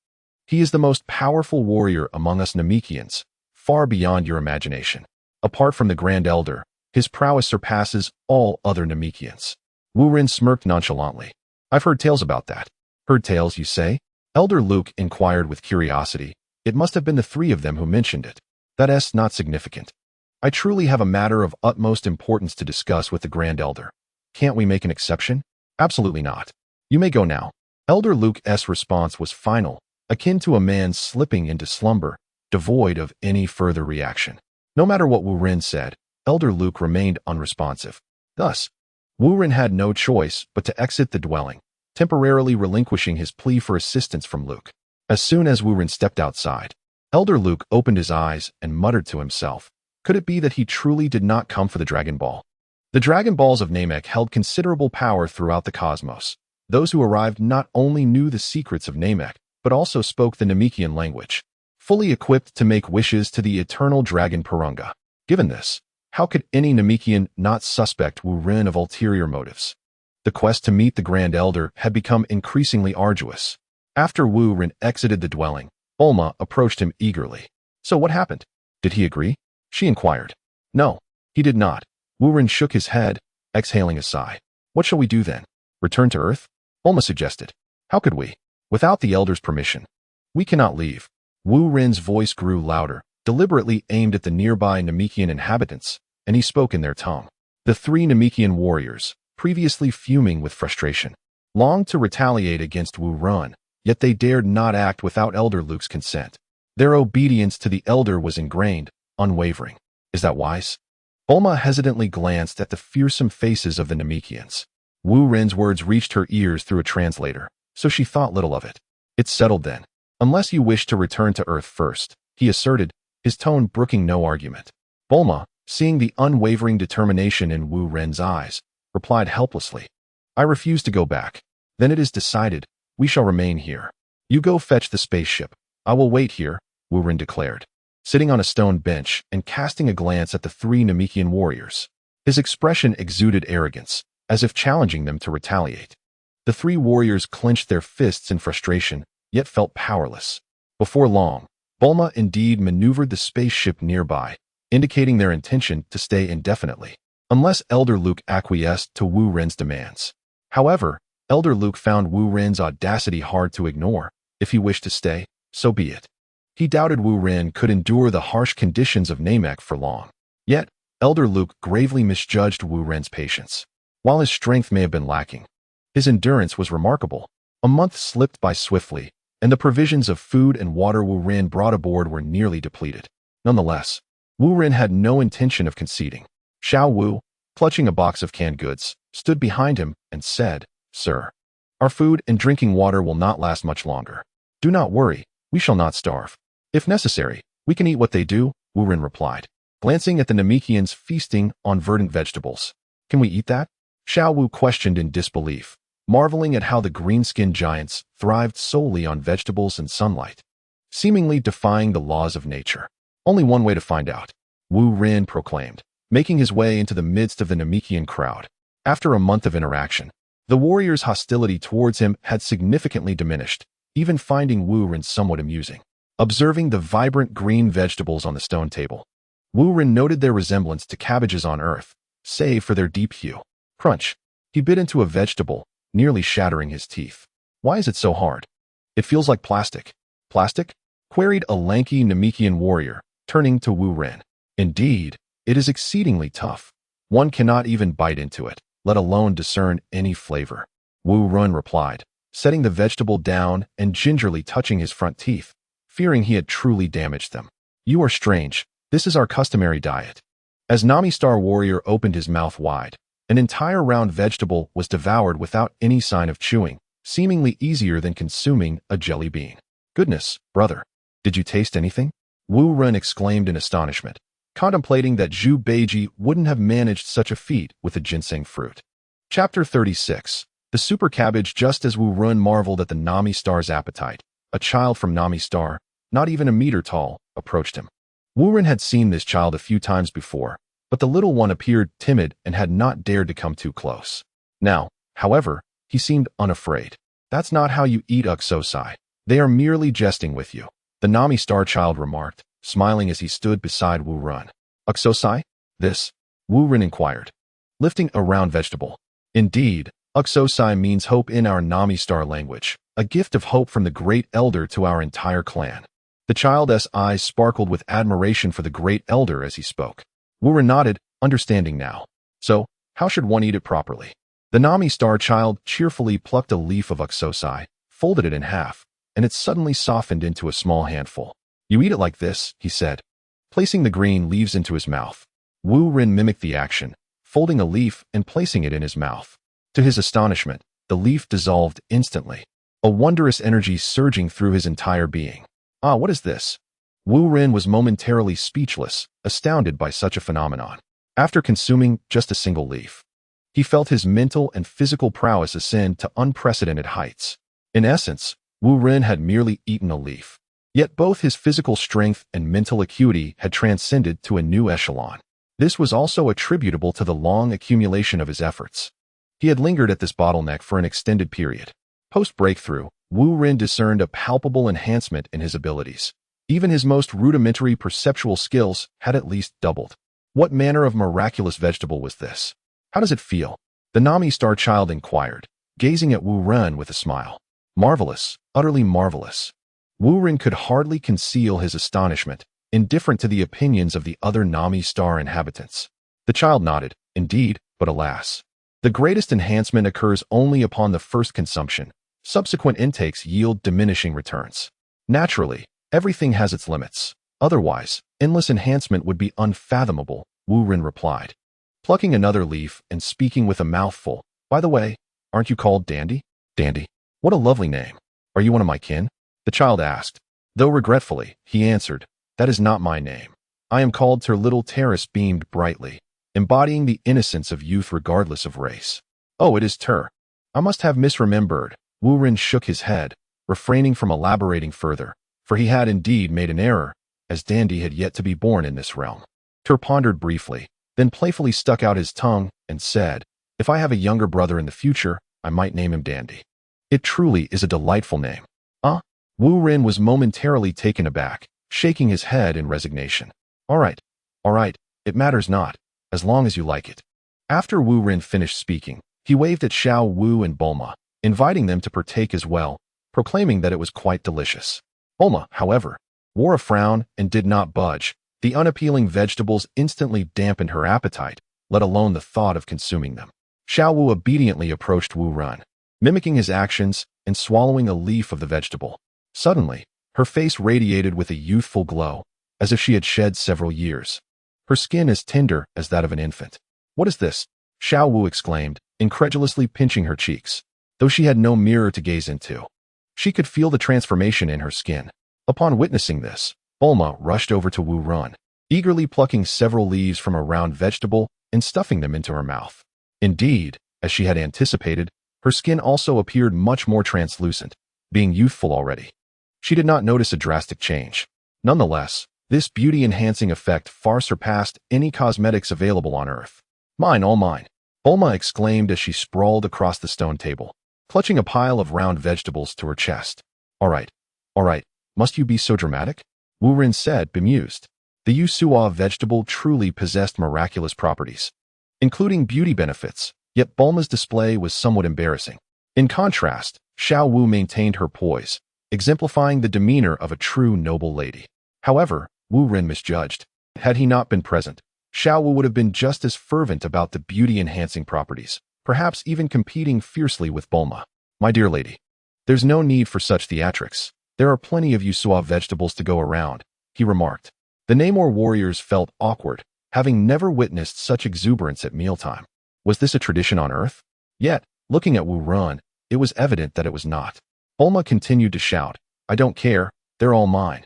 He is the most powerful warrior among us Namekians, far beyond your imagination. Apart from the Grand Elder, his prowess surpasses all other Namekians." Wu Ren smirked nonchalantly. "I've heard tales about that." "Heard tales, you say?" Elder Luke inquired with curiosity. "It must have been the three of them who mentioned it. That's not significant. I truly have a matter of utmost importance to discuss with the Grand Elder. Can't we make an exception?" "Absolutely not. You may go now." Elder Luke's response was final, akin to a man slipping into slumber, devoid of any further reaction. No matter what Wu Ren said, Elder Luke remained unresponsive. Thus, Wu Ren had no choice but to exit the dwelling, temporarily relinquishing his plea for assistance from Luke. As soon as Wu Ren stepped outside, Elder Luke opened his eyes and muttered to himself, could it be that he truly did not come for the Dragon Ball? The Dragon Balls of Namek held considerable power throughout the cosmos. Those who arrived not only knew the secrets of Namek, but also spoke the Namekian language, fully equipped to make wishes to the eternal dragon Purunga. Given this, how could any Namekian not suspect Wu Ren of ulterior motives? The quest to meet the Grand Elder had become increasingly arduous. After Wu Ren exited the dwelling, Bulma approached him eagerly. "So what happened? Did he agree?" she inquired. "No, he did not." Wu Ren shook his head, exhaling a sigh. "What shall we do then? Return to Earth?" Bulma suggested. "How could we? Without the Elder's permission. We cannot leave." Wu Ren's voice grew louder, deliberately aimed at the nearby Namekian inhabitants, and he spoke in their tongue. The three Namekian warriors, previously fuming with frustration, longed to retaliate against Wu Ren, yet they dared not act without Elder Luke's consent. Their obedience to the Elder was ingrained, unwavering. Is that wise? Bulma hesitantly glanced at the fearsome faces of the Namekians. Wu Ren's words reached her ears through a translator, so she thought little of it. "It's settled then. Unless you wish to return to Earth first," he asserted, his tone brooking no argument. Bulma, seeing the unwavering determination in Wu Ren's eyes, replied helplessly, "I refuse to go back." "Then it is decided. We shall remain here. You go fetch the spaceship. I will wait here," Wu Ren declared, sitting on a stone bench and casting a glance at the three Namekian warriors. His expression exuded arrogance, as if challenging them to retaliate. The three warriors clenched their fists in frustration, yet felt powerless. Before long, Bulma indeed maneuvered the spaceship nearby, indicating their intention to stay indefinitely, unless Elder Luke acquiesced to Wu Ren's demands. However, Elder Luke found Wu Ren's audacity hard to ignore. If he wished to stay, so be it. He doubted Wu Ren could endure the harsh conditions of Namek for long. Yet, Elder Luke gravely misjudged Wu Ren's patience. While his strength may have been lacking, his endurance was remarkable. A month slipped by swiftly, and the provisions of food and water Wu Ren brought aboard were nearly depleted. Nonetheless, Wu Ren had no intention of conceding. Xiao Wu, clutching a box of canned goods, stood behind him and said, "Sir, our food and drinking water will not last much longer. Do not worry, we shall not starve. If necessary, we can eat what they do," Wu Ren replied, glancing at the Namekians feasting on verdant vegetables. "Can we eat that?" Xiao Wu questioned in disbelief, marveling at how the green-skinned giants thrived solely on vegetables and sunlight, seemingly defying the laws of nature. "Only one way to find out," Wu Ren proclaimed, making his way into the midst of the Namekian crowd. After a month of interaction, the warriors' hostility towards him had significantly diminished, even finding Wu Ren somewhat amusing. Observing the vibrant green vegetables on the stone table, Wu Ren noted their resemblance to cabbages on Earth, save for their deep hue. Crunch. He bit into a vegetable, nearly shattering his teeth. "Why is it so hard? It feels like plastic." "Plastic?" queried a lanky Namekian warrior, turning to Wu Ren. "Indeed, it is exceedingly tough. One cannot even bite into it, let alone discern any flavor," Wu Ren replied, setting the vegetable down and gingerly touching his front teeth, fearing he had truly damaged them. You are strange. This is our customary diet. As Nami Star Warrior opened his mouth wide, an entire round vegetable was devoured without any sign of chewing, seemingly easier than consuming a jelly bean. Goodness, brother. Did you taste anything? Wu Ren exclaimed in astonishment, contemplating that Zhu Beiji wouldn't have managed such a feat with the ginseng fruit. Chapter 36. The Super Cabbage. Just as Wu Ren marveled at the Nami Star's appetite, a child from Nami Star, not even a meter tall, approached him. Wu Ren had seen this child a few times before, but the little one appeared timid and had not dared to come too close. Now, however, he seemed unafraid. That's not how you eat uksosai. They are merely jesting with you, the Nami Star child remarked, smiling as he stood beside Wu Ren. Uksosai? This? Wu Ren inquired, lifting a round vegetable. Indeed, uksosai means hope in our Nami Star language, a gift of hope from the Great Elder to our entire clan. The child's eyes sparkled with admiration for the Great Elder as he spoke. Wu Ren nodded, understanding now. So, how should one eat it properly? The Nami Star child cheerfully plucked a leaf of uksosai, folded it in half, and it suddenly softened into a small handful. You eat it like this, he said, placing the green leaves into his mouth. Wu Ren mimicked the action, folding a leaf and placing it in his mouth. To his astonishment, the leaf dissolved instantly, a wondrous energy surging through his entire being. Ah, what is this? Wu Ren was momentarily speechless, astounded by such a phenomenon. After consuming just a single leaf, he felt his mental and physical prowess ascend to unprecedented heights. In essence, Wu Ren had merely eaten a leaf. Yet both his physical strength and mental acuity had transcended to a new echelon. This was also attributable to the long accumulation of his efforts. He had lingered at this bottleneck for an extended period. Post-breakthrough, Wu Ren discerned a palpable enhancement in his abilities. Even his most rudimentary perceptual skills had at least doubled. What manner of miraculous vegetable was this? How does it feel? The Nami Star child inquired, gazing at Wu Ren with a smile. Marvelous, utterly marvelous. Wu Ren could hardly conceal his astonishment, indifferent to the opinions of the other Nami Star inhabitants. The child nodded, indeed, but alas. The greatest enhancement occurs only upon the first consumption. Subsequent intakes yield diminishing returns. Naturally, everything has its limits. Otherwise, endless enhancement would be unfathomable, Wu Ren replied, plucking another leaf and speaking with a mouthful. By the way, aren't you called Dandy? Dandy. What a lovely name. Are you one of my kin? The child asked. Though regretfully, he answered, that is not my name. I am called Ter. Little Terrace beamed brightly, embodying the innocence of youth regardless of race. Oh, it is Ter. I must have misremembered. Wu Ren shook his head, refraining from elaborating further, for he had indeed made an error, as Dandy had yet to be born in this realm. Ter pondered briefly, then playfully stuck out his tongue and said, if I have a younger brother in the future, I might name him Dandy. It truly is a delightful name. Wu Ren was momentarily taken aback, shaking his head in resignation. All right, it matters not, as long as you like it. After Wu Ren finished speaking, he waved at Xiao Wu and Bulma, inviting them to partake as well, proclaiming that it was quite delicious. Bulma, however, wore a frown and did not budge. The unappealing vegetables instantly dampened her appetite, let alone the thought of consuming them. Xiao Wu obediently approached Wu Ren, mimicking his actions and swallowing a leaf of the vegetable. Suddenly, her face radiated with a youthful glow, as if she had shed several years. Her skin as tender as that of an infant. What is this? Xiao Wu exclaimed, incredulously pinching her cheeks, though she had no mirror to gaze into. She could feel the transformation in her skin. Upon witnessing this, Bulma rushed over to Wu Ren, eagerly plucking several leaves from a round vegetable and stuffing them into her mouth. Indeed, as she had anticipated, her skin also appeared much more translucent, being youthful already. She did not notice a drastic change. Nonetheless, this beauty-enhancing effect far surpassed any cosmetics available on Earth. Mine, all mine, Bulma exclaimed as she sprawled across the stone table, clutching a pile of round vegetables to her chest. All right, must you be so dramatic? Wu Ren said, bemused. The Yusua vegetable truly possessed miraculous properties, including beauty benefits, yet Bulma's display was somewhat embarrassing. In contrast, Xiao Wu maintained her poise, exemplifying the demeanor of a true noble lady. However, Wu Ren misjudged. Had he not been present, Xiao Wu would have been just as fervent about the beauty-enhancing properties, perhaps even competing fiercely with Bulma. My dear lady, there's no need for such theatrics. There are plenty of Yusua vegetables to go around, he remarked. The Namor warriors felt awkward, having never witnessed such exuberance at mealtime. Was this a tradition on Earth? Yet, looking at Wu Run, it was evident that it was not. Bulma continued to shout, "I don't care, they're all mine."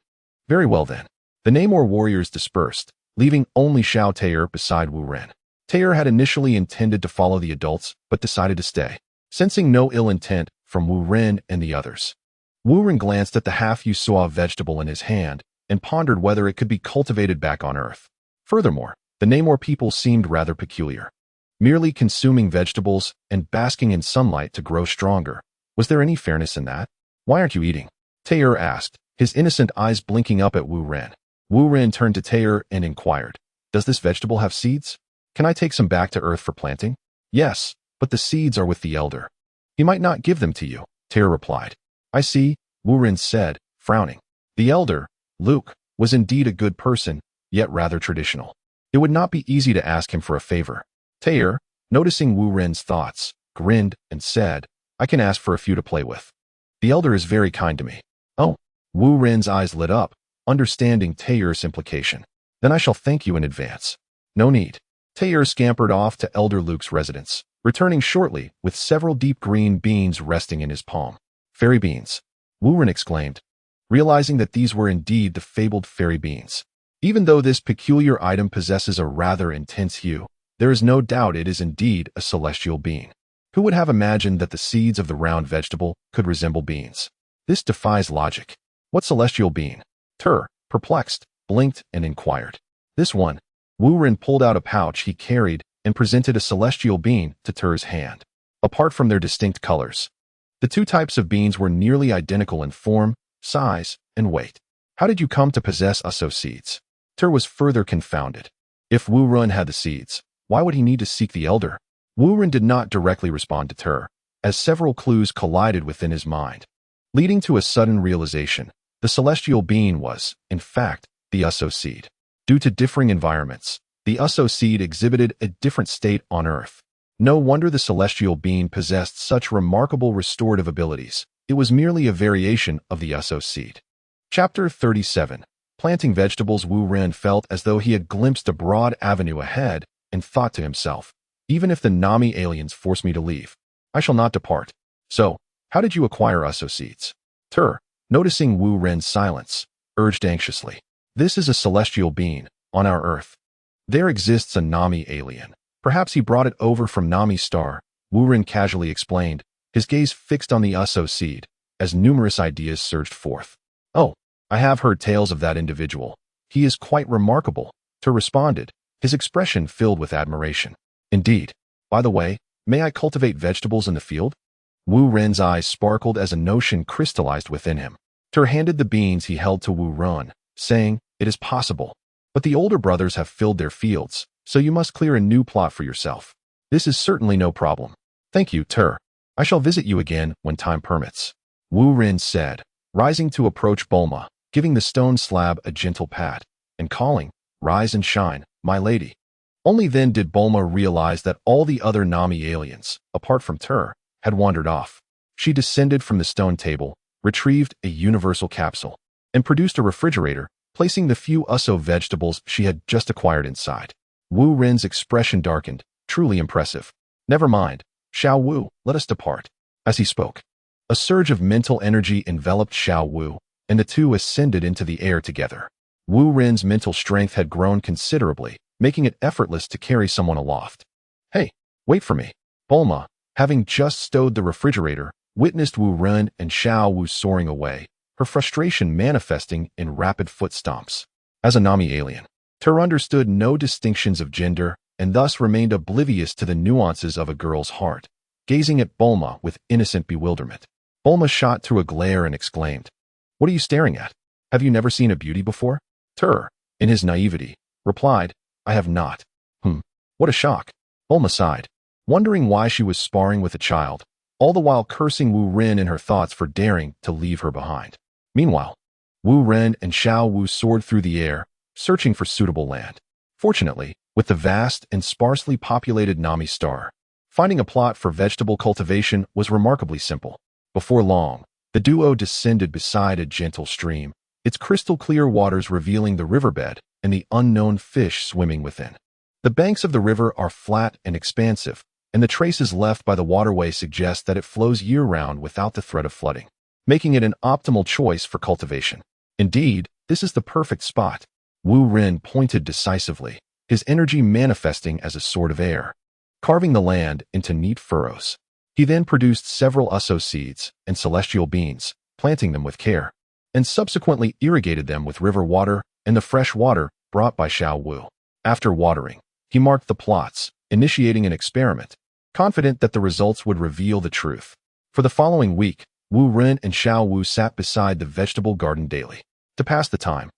Very well then. The Namor warriors dispersed, leaving only Xiao Tair beside Wu Ren. Tair had initially intended to follow the adults, but decided to stay, sensing no ill intent from Wu Ren and the others. Wu Ren glanced at the half-Yusua vegetable in his hand and pondered whether it could be cultivated back on Earth. Furthermore, the Namor people seemed rather peculiar. Merely consuming vegetables and basking in sunlight to grow stronger. Was there any fairness in that? "Why aren't you eating?" Tair asked, his innocent eyes blinking up at Wu Ren. Wu Ren turned to Tair and inquired, "Does this vegetable have seeds? Can I take some back to Earth for planting?" "Yes, but the seeds are with the elder. He might not give them to you," Tair replied. "I see," Wu Ren said, frowning. The elder, Luke, was indeed a good person, yet rather traditional. It would not be easy to ask him for a favor. Tair, noticing Wu Ren's thoughts, grinned and said, "I can ask for a few to play with. The elder is very kind to me." "Oh." Wu Ren's eyes lit up, understanding Tair's implication. "Then I shall thank you in advance." "No need." Tair scampered off to Elder Luke's residence, returning shortly with several deep green beans resting in his palm. "Fairy beans," Wu Ren exclaimed, realizing that these were indeed the fabled fairy beans. Even though this peculiar item possesses a rather intense hue, there is no doubt it is indeed a celestial bean. Who would have imagined that the seeds of the round vegetable could resemble beans? This defies logic. What celestial bean? Tur, perplexed, blinked and inquired. "This one." Wu Ren pulled out a pouch he carried and presented a celestial bean to Tur's hand. Apart from their distinct colors, the two types of beans were nearly identical in form, size, and weight. "How did you come to possess Uso seeds?" Tur was further confounded. If Wu Ren had the seeds, why would he need to seek the elder? Wu Ren did not directly respond to Tur, as several clues collided within his mind, leading to a sudden realization. The celestial bean was, in fact, the Uso seed. Due to differing environments, the Uso seed exhibited a different state on Earth. No wonder the celestial bean possessed such remarkable restorative abilities. It was merely a variation of the Uso seed. Chapter 37. Planting vegetables. Wu Ren felt as though he had glimpsed a broad avenue ahead and thought to himself, "Even if the Nami aliens force me to leave, I shall not depart." "So, how did you acquire Uso seeds?" Tur, noticing Wu Ren's silence, urged anxiously. "This is a celestial bean, on our Earth. There exists a Nami alien. Perhaps he brought it over from Nami's star," Wu Ren casually explained, his gaze fixed on the Uso seed, as numerous ideas surged forth. "Oh, I have heard tales of that individual. He is quite remarkable," Tur responded, his expression filled with admiration. "Indeed. By the way, may I cultivate vegetables in the field?" Wu Ren's eyes sparkled as a notion crystallized within him. Tur handed the beans he held to Wu Ren, saying, "It is possible. But the older brothers have filled their fields, so you must clear a new plot for yourself. This is certainly no problem." "Thank you, Tur. I shall visit you again when time permits," Wu Ren said, rising to approach Bulma, giving the stone slab a gentle pat, and calling, "Rise and shine, my lady." Only then did Bulma realize that all the other Nami aliens, apart from Tur, had wandered off. She descended from the stone table, retrieved a universal capsule, and produced a refrigerator, placing the few Uso vegetables she had just acquired inside. Wu Ren's expression darkened, truly impressive. "Never mind, Xiao Wu, let us depart." As he spoke, a surge of mental energy enveloped Xiao Wu, and the two ascended into the air together. Wu Ren's mental strength had grown considerably, making it effortless to carry someone aloft. "Hey, wait for me." Bulma, having just stowed the refrigerator, witnessed Wu Ren and Xiao Wu soaring away, her frustration manifesting in rapid foot stomps. As a Nami alien, Tur understood no distinctions of gender and thus remained oblivious to the nuances of a girl's heart, gazing at Bulma with innocent bewilderment. Bulma shot through a glare and exclaimed, "What are you staring at? Have you never seen a beauty before?" Tur, in his naivety, replied, "I have not." What a shock." Bulma sighed, wondering why she was sparring with a child, all the while cursing Wu Ren in her thoughts for daring to leave her behind. Meanwhile, Wu Ren and Xiao Wu soared through the air, searching for suitable land. Fortunately, with the vast and sparsely populated Nami star, finding a plot for vegetable cultivation was remarkably simple. Before long, the duo descended beside a gentle stream, its crystal-clear waters revealing the riverbed and the unknown fish swimming within. The banks of the river are flat and expansive, and the traces left by the waterway suggest that it flows year-round without the threat of flooding, making it an optimal choice for cultivation. Indeed, this is the perfect spot. Wu Ren pointed decisively, his energy manifesting as a sword of air, carving the land into neat furrows. He then produced several uso seeds and celestial beans, planting them with care, and subsequently irrigated them with river water and the fresh water brought by Xiao Wu. After watering, he marked the plots, initiating an experiment, confident that the results would reveal the truth. For the following week, Wu Ren and Xiao Wu sat beside the vegetable garden daily. To pass the time,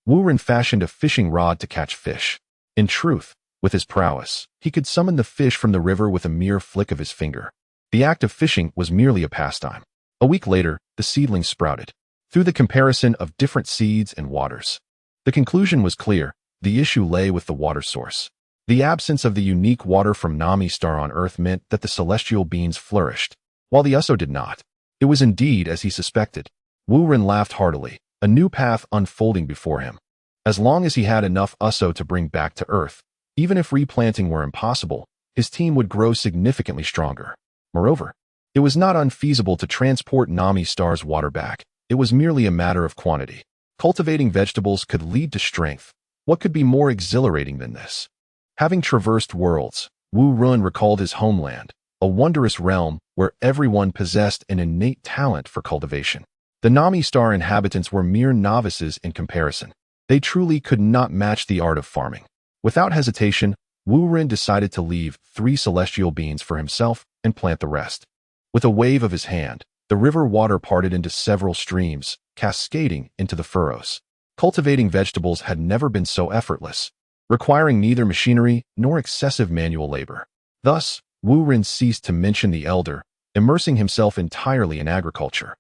Wu Ren fashioned a fishing rod to catch fish. In truth, with his prowess, he could summon the fish from the river with a mere flick of his finger. The act of fishing was merely a pastime. A week later, the seedlings sprouted. Through the comparison of different seeds and waters, the conclusion was clear. The issue lay with the water source. The absence of the unique water from Namek star on Earth meant that the celestial beings flourished, while the uso did not. It was indeed as he suspected. Wu Ren laughed heartily, a new path unfolding before him. As long as he had enough uso to bring back to Earth, even if replanting were impossible, his team would grow significantly stronger. Moreover, it was not unfeasible to transport Namek star's water back. It was merely a matter of quantity. Cultivating vegetables could lead to strength. What could be more exhilarating than this? Having traversed worlds, Wu Ren recalled his homeland, a wondrous realm where everyone possessed an innate talent for cultivation. The Namek star inhabitants were mere novices in comparison. They truly could not match the art of farming. Without hesitation, Wu Ren decided to leave 3 celestial beings for himself and plant the rest. With a wave of his hand, the river water parted into several streams, cascading into the furrows. Cultivating vegetables had never been so effortless, requiring neither machinery nor excessive manual labor. Thus, Wu Ren ceased to mention the elder, immersing himself entirely in agriculture,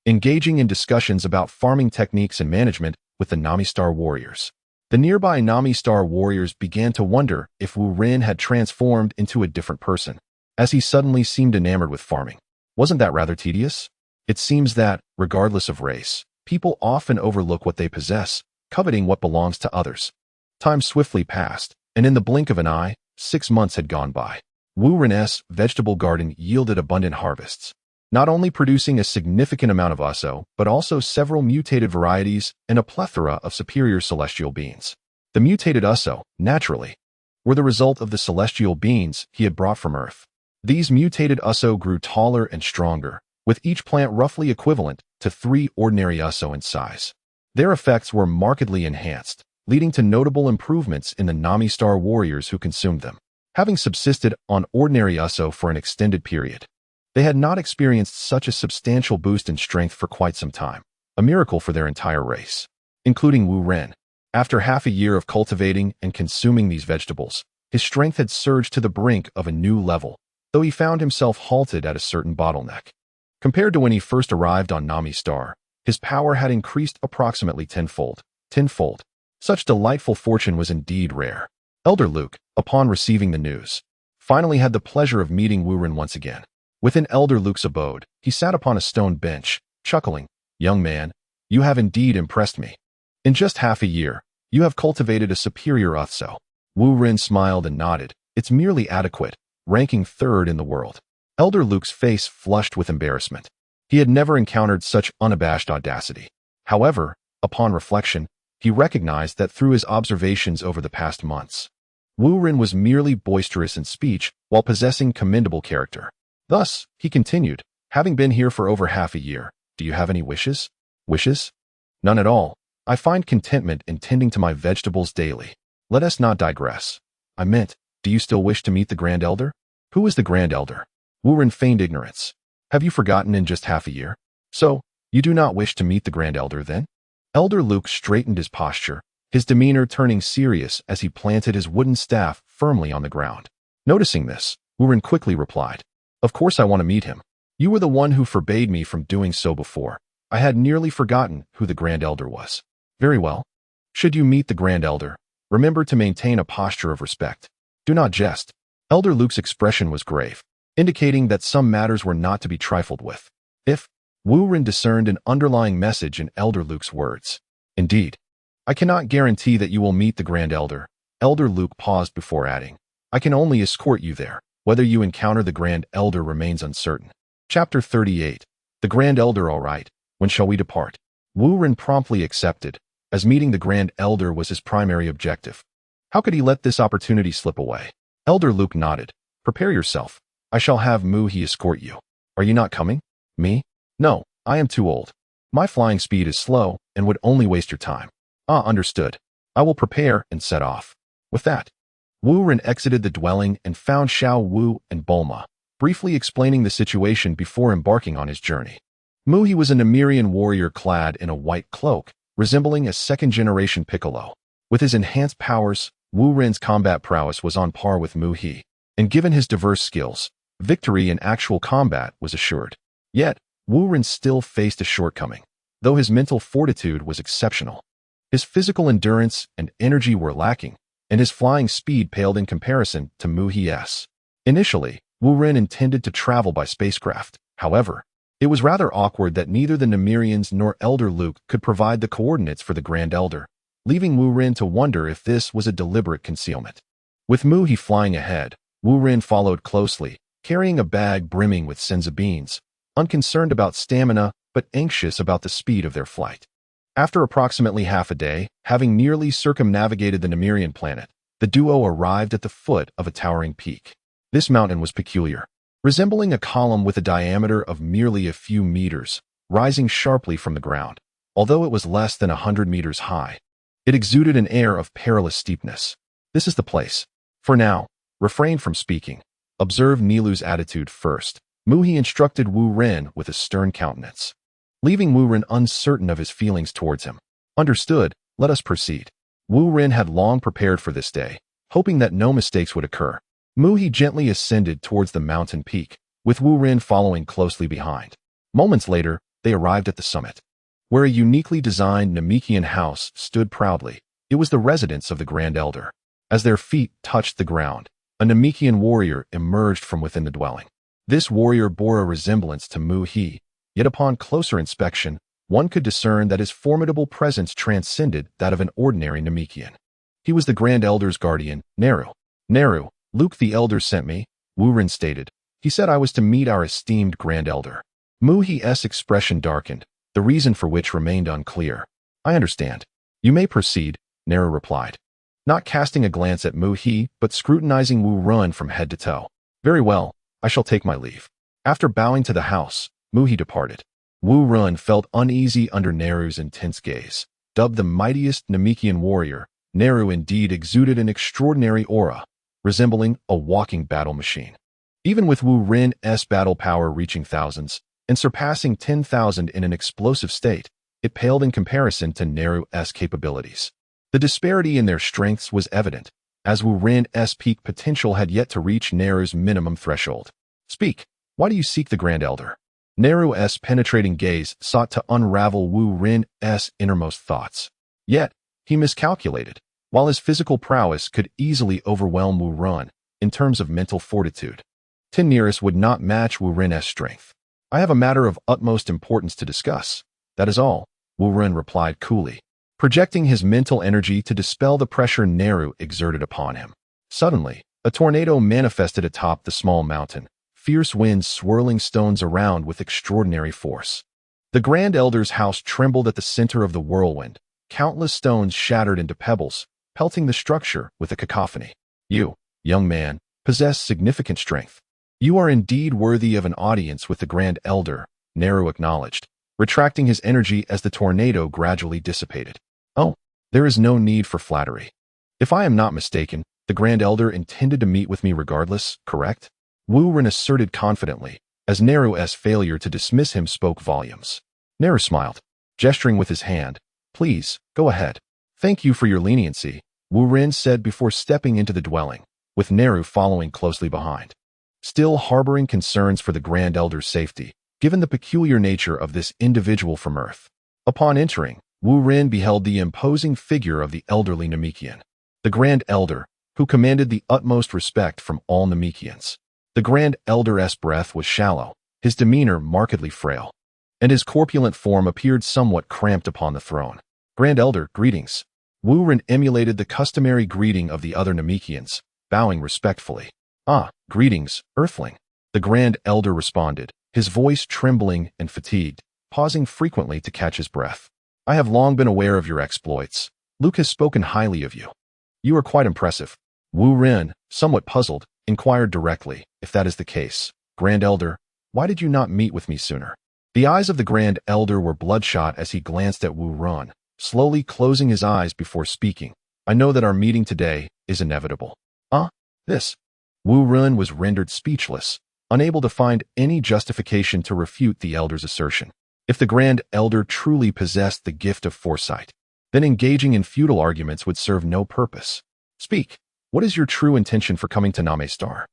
engaging in discussions about farming techniques and management with the Namek star warriors. The nearby Namek star warriors began to wonder if Wu Ren had transformed into a different person, as he suddenly seemed enamored with farming. Wasn't that rather tedious? It seems that, regardless of race, people often overlook what they possess, coveting what belongs to others. Time swiftly passed, and in the blink of an eye, 6 months had gone by. Wu Ren's vegetable garden yielded abundant harvests, not only producing a significant amount of uso, but also several mutated varieties and a plethora of superior celestial beings. The mutated uso, naturally, were the result of the celestial beings he had brought from Earth. These mutated uso grew taller and stronger, with each plant roughly equivalent to 3 ordinary uso in size. Their effects were markedly enhanced, leading to notable improvements in the Namek star warriors who consumed them. Having subsisted on ordinary uso for an extended period, they had not experienced such a substantial boost in strength for quite some time, a miracle for their entire race, including Wu Ren. After half a year of cultivating and consuming these vegetables, his strength had surged to the brink of a new level, though he found himself halted at a certain bottleneck. Compared to when he first arrived on Namek star, his power had increased approximately tenfold. Such delightful fortune was indeed rare. Elder Luke, upon receiving the news, finally had the pleasure of meeting Wu Ren once again. Within Elder Luke's abode, he sat upon a stone bench, chuckling, "Young man, you have indeed impressed me. In just half a year, you have cultivated a superior uso." Wu Ren smiled and nodded. "It's merely adequate, ranking 3rd in the world." Elder Luke's face flushed with embarrassment. He had never encountered such unabashed audacity. However, upon reflection, he recognized that through his observations over the past months, Wu Ren was merely boisterous in speech while possessing commendable character. Thus, he continued, "Having been here for over half a year, do you have any wishes?" "Wishes? None at all. I find contentment in tending to my vegetables daily. Let us not digress. I meant, do you still wish to meet the Grand Elder?" "Who is the Grand Elder?" Wu Ren feigned ignorance. "Have you forgotten in just half a year? So, you do not wish to meet the Grand Elder then?" Elder Luke straightened his posture, his demeanor turning serious as he planted his wooden staff firmly on the ground. Noticing this, Wu Ren quickly replied, "Of course I want to meet him. You were the one who forbade me from doing so before. I had nearly forgotten who the Grand Elder was." "Very well. Should you meet the Grand Elder, remember to maintain a posture of respect. Do not jest." Elder Luke's expression was grave, indicating that some matters were not to be trifled with. Wu Ren discerned an underlying message in Elder Luke's words. Indeed. I cannot guarantee that you will meet the Grand Elder. Elder Luke paused before adding, I can only escort you there. Whether you encounter the Grand Elder remains uncertain. Chapter 38. The Grand Elder, all right. When shall we depart? Wu Ren promptly accepted, as meeting the Grand Elder was his primary objective. How could he let this opportunity slip away? Elder Luke nodded. Prepare yourself. I shall have Mu He escort you. Are you not coming? Me? No, I am too old. My flying speed is slow and would only waste your time. Ah, understood. I will prepare and set off. With that, Wu Ren exited the dwelling and found Xiao Wu and Bulma, briefly explaining the situation before embarking on his journey. Mu He was a Nemerian warrior clad in a white cloak, resembling a second-generation Piccolo. With his enhanced powers, Wu Ren's combat prowess was on par with Mu He, and given his diverse skills, victory in actual combat was assured. Yet, Wu Ren still faced a shortcoming, though his mental fortitude was exceptional. His physical endurance and energy were lacking, and his flying speed paled in comparison to Mu He's. Initially, Wu Ren intended to travel by spacecraft. However, it was rather awkward that neither the Nemerians nor Elder Luke could provide the coordinates for the Grand Elder, leaving Wu Ren to wonder if this was a deliberate concealment. With Mu He flying ahead, Wu Ren followed closely, carrying a bag brimming with senza beans, unconcerned about stamina but anxious about the speed of their flight. After approximately half a day, having nearly circumnavigated the Nemerian planet, the duo arrived at the foot of a towering peak. This mountain was peculiar, resembling a column with a diameter of merely a few meters, rising sharply from the ground. Although it was less than 100 meters high, it exuded an air of perilous steepness. This is the place. For now, refrain from speaking. Observe Nilu's attitude first. Mu He instructed Wu Ren with a stern countenance, leaving Wu Ren uncertain of his feelings towards him. Understood, let us proceed. Wu Ren had long prepared for this day, hoping that no mistakes would occur. Mu He gently ascended towards the mountain peak, with Wu Ren following closely behind. Moments later, they arrived at the summit, where a uniquely designed Namekian house stood proudly. It was the residence of the Grand Elder. As their feet touched the ground, a Namekian warrior emerged from within the dwelling. This warrior bore a resemblance to Mu He, yet upon closer inspection, one could discern that his formidable presence transcended that of an ordinary Namekian. He was the Grand Elder's guardian, Neru. Neru, Luke the Elder sent me, Wu Ren stated. He said I was to meet our esteemed Grand Elder. Mu He's expression darkened, the reason for which remained unclear. I understand. You may proceed, Neru replied, not casting a glance at Mu He, but scrutinizing Wu Ren from head to toe. Very well, I shall take my leave. After bowing to the house, Mu He departed. Wu Ren felt uneasy under Neru's intense gaze. Dubbed the mightiest Namekian warrior, Neru indeed exuded an extraordinary aura, resembling a walking battle machine. Even with Wu Ren's battle power reaching thousands, and surpassing 10,000 in an explosive state, it paled in comparison to Neru's capabilities. The disparity in their strengths was evident, as Wu Ren's peak potential had yet to reach Neru's minimum threshold. Speak, why do you seek the Grand Elder? Neru's penetrating gaze sought to unravel Wu Ren's innermost thoughts. Yet, he miscalculated. While his physical prowess could easily overwhelm Wu Ren, in terms of mental fortitude, Nereus would not match Wu Ren's strength. I have a matter of utmost importance to discuss. That is all, Wu Ren replied coolly, projecting his mental energy to dispel the pressure Neru exerted upon him. Suddenly, a tornado manifested atop the small mountain, fierce winds swirling stones around with extraordinary force. The Grand Elder's house trembled at the center of the whirlwind. Countless stones shattered into pebbles, pelting the structure with a cacophony. You, young man, possess significant strength. You are indeed worthy of an audience with the Grand Elder, Neru acknowledged, retracting his energy as the tornado gradually dissipated. Oh, there is no need for flattery. If I am not mistaken, the Grand Elder intended to meet with me regardless, correct? Wu Ren asserted confidently, as Neru's failure to dismiss him spoke volumes. Neru smiled, gesturing with his hand. Please, go ahead. Thank you for your leniency, Wu Ren said before stepping into the dwelling, with Neru following closely behind. Still harboring concerns for the Grand Elder's safety, given the peculiar nature of this individual from Earth. Upon entering, Wu Ren beheld the imposing figure of the elderly Namekian, the Grand Elder, who commanded the utmost respect from all Namekians. The Grand Elder's breath was shallow, his demeanor markedly frail, and his corpulent form appeared somewhat cramped upon the throne. Grand Elder, greetings. Wu Ren emulated the customary greeting of the other Namekians, bowing respectfully. Ah, greetings, Earthling. The Grand Elder responded, his voice trembling and fatigued, pausing frequently to catch his breath. I have long been aware of your exploits. Luke has spoken highly of you. You are quite impressive. Wu Ren, somewhat puzzled, inquired directly, if that is the case, Grand Elder, why did you not meet with me sooner? The eyes of the Grand Elder were bloodshot as he glanced at Wu Ren, slowly closing his eyes before speaking. I know that our meeting today is inevitable. This. Wu Ren was rendered speechless, unable to find any justification to refute the Elder's assertion. If the Grand Elder truly possessed the gift of foresight, then engaging in futile arguments would serve no purpose. Speak. What is your true intention for coming to Namek Star?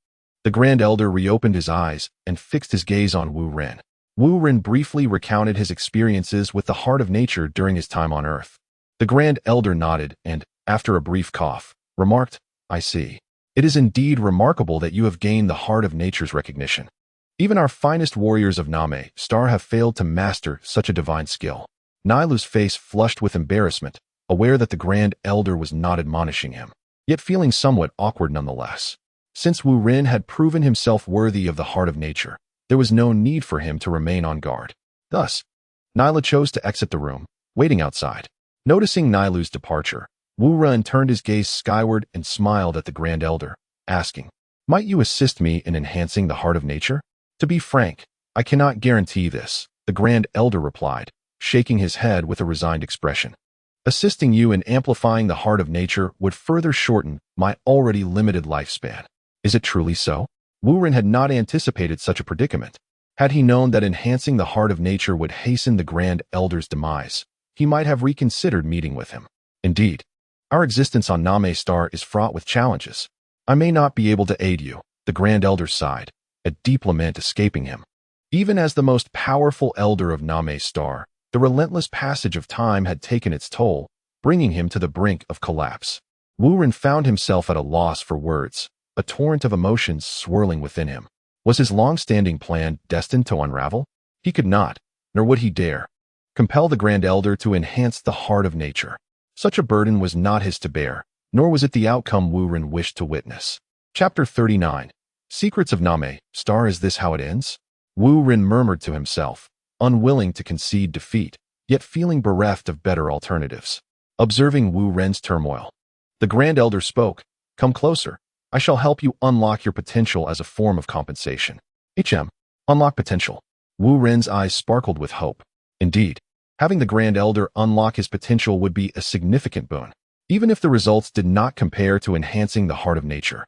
The Grand Elder reopened his eyes and fixed his gaze on Wu Ren. Wu Ren briefly recounted his experiences with the Heart of Nature during his time on Earth. The Grand Elder nodded and, after a brief cough, remarked, I see. It is indeed remarkable that you have gained the Heart of Nature's recognition. Even our finest warriors of Namek Star have failed to master such a divine skill. Nilu's face flushed with embarrassment, aware that the Grand Elder was not admonishing him, yet feeling somewhat awkward nonetheless. Since Wu Ren had proven himself worthy of the Heart of Nature, there was no need for him to remain on guard. Thus, Nilu chose to exit the room, waiting outside. Noticing Nilu's departure, Wu Ren turned his gaze skyward and smiled at the Grand Elder, asking, Might you assist me in enhancing the Heart of Nature? To be frank, I cannot guarantee this, the Grand Elder replied, shaking his head with a resigned expression. Assisting you in amplifying the Heart of Nature would further shorten my already limited lifespan. Is it truly so? Wu Ren had not anticipated such a predicament. Had he known that enhancing the Heart of Nature would hasten the Grand Elder's demise, he might have reconsidered meeting with him. Indeed, our existence on Namek Star is fraught with challenges. I may not be able to aid you, the Grand Elder sighed, a deep lament escaping him. Even as the most powerful Elder of Namek Star, the relentless passage of time had taken its toll, bringing him to the brink of collapse. Wu Ren found himself at a loss for words, a torrent of emotions swirling within him. Was his long-standing plan destined to unravel? He could not, nor would he dare, compel the Grand Elder to enhance the Heart of Nature. Such a burden was not his to bear, nor was it the outcome Wu Ren wished to witness. Chapter 39. Secrets of Namek Star. Is this how it ends? Wu Ren murmured to himself, unwilling to concede defeat, yet feeling bereft of better alternatives. Observing Wu Ren's turmoil, the Grand Elder spoke, Come closer. I shall help you unlock your potential as a form of compensation. Unlock potential. Wu Ren's eyes sparkled with hope. Indeed, having the Grand Elder unlock his potential would be a significant boon. Even if the results did not compare to enhancing the Heart of Nature,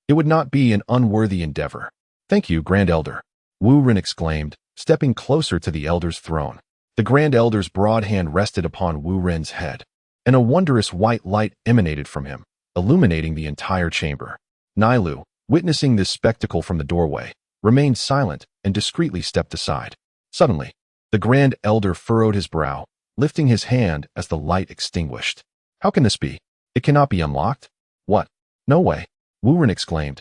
it would not be an unworthy endeavor. Thank you, Grand Elder, Wu Ren exclaimed, stepping closer to the Elder's throne. The Grand Elder's broad hand rested upon Wu Ren's head, and a wondrous white light emanated from him, illuminating the entire chamber. Nilu, witnessing this spectacle from the doorway, remained silent and discreetly stepped aside. Suddenly, the Grand Elder furrowed his brow, lifting his hand as the light extinguished. How can this be? It cannot be unlocked. What? No way, Wu Ren exclaimed,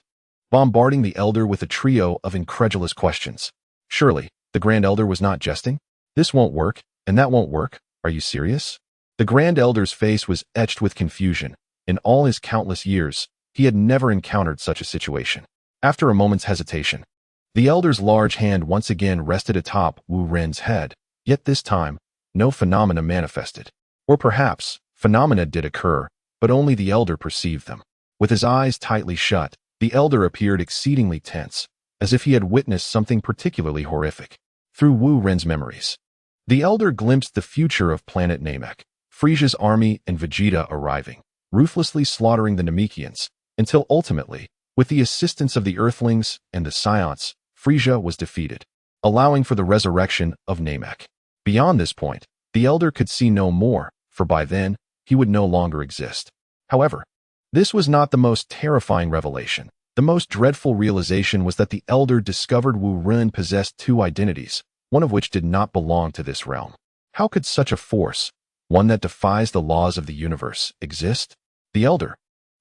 bombarding the Elder with a trio of incredulous questions. Surely, the Grand Elder was not jesting? This won't work, and that won't work. Are you serious? The Grand Elder's face was etched with confusion. In all his countless years, he had never encountered such a situation. After a moment's hesitation, the Elder's large hand once again rested atop Wu Ren's head, yet this time, no phenomena manifested. Or perhaps, phenomena did occur, but only the Elder perceived them. With his eyes tightly shut, the Elder appeared exceedingly tense, as if he had witnessed something particularly horrific. Through Wu Ren's memories, the Elder glimpsed the future of planet Namek, Frisia's army and Vegeta arriving, ruthlessly slaughtering the Namekians, until ultimately, with the assistance of the Earthlings and the Scions, Frisia was defeated, allowing for the resurrection of Namek. Beyond this point, the Elder could see no more, for by then, he would no longer exist. However, this was not the most terrifying revelation. The most dreadful realization was that the Elder discovered Wu Ren possessed two identities, one of which did not belong to this realm. How could such a force, one that defies the laws of the universe, exist? The Elder,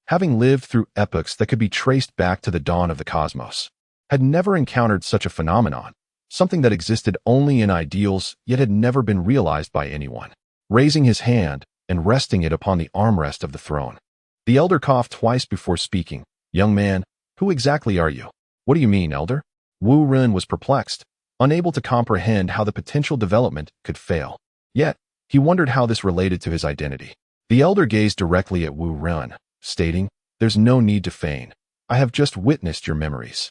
having lived through epochs that could be traced back to the dawn of the cosmos, had never encountered such a phenomenon, something that existed only in ideals yet had never been realized by anyone. Raising his hand, and resting it upon the armrest of the throne. The elder coughed twice before speaking. Young man, who exactly are you? What do you mean, elder? Wu Ren was perplexed, unable to comprehend how the potential development could fail. Yet, he wondered how this related to his identity. The elder gazed directly at Wu Ren, stating, "There's no need to feign. I have just witnessed your memories.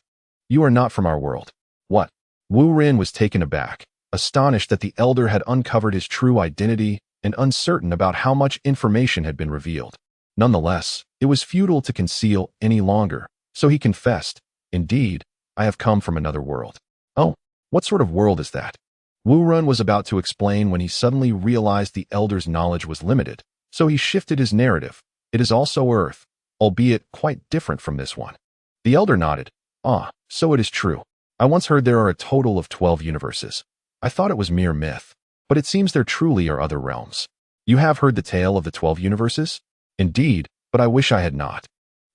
You are not from our world." What? Wu Ren was taken aback, astonished that the elder had uncovered his true identity and uncertain about how much information had been revealed. Nonetheless, it was futile to conceal any longer, so he confessed, "Indeed, I have come from another world." "Oh, what sort of world is that?" Wu Ren was about to explain when he suddenly realized the elder's knowledge was limited, so he shifted his narrative. "It is also Earth, albeit quite different from this one." The elder nodded. "Ah, so it is true. I once heard there are a total of 12 universes. I thought it was mere myth, but it seems there truly are other realms." "You have heard the tale of the 12 universes?" "Indeed, but I wish I had not.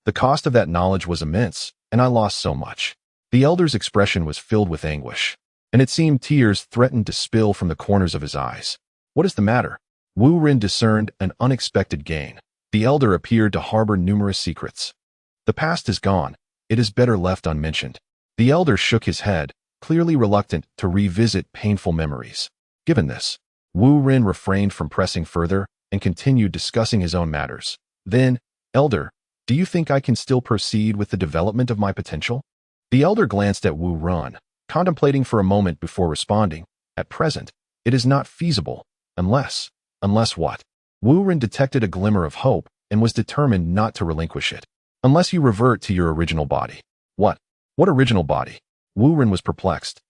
The cost of that knowledge was immense, and I lost so much." The elder's expression was filled with anguish, and it seemed tears threatened to spill from the corners of his eyes. "What is the matter?" Wu Ren discerned an unexpected gain. The elder appeared to harbor numerous secrets. "The past is gone. It is better left unmentioned." The elder shook his head, clearly reluctant to revisit painful memories. Given this, Wu Ren refrained from pressing further and continued discussing his own matters. Then, "Elder, do you think I can still proceed with the development of my potential?" The elder glanced at Wu Ren, contemplating for a moment before responding. "At present, it is not feasible, unless what?" Wu Ren detected a glimmer of hope and was determined not to relinquish it. "Unless you revert to your original body." "What? What original body?" Wu Ren was perplexed,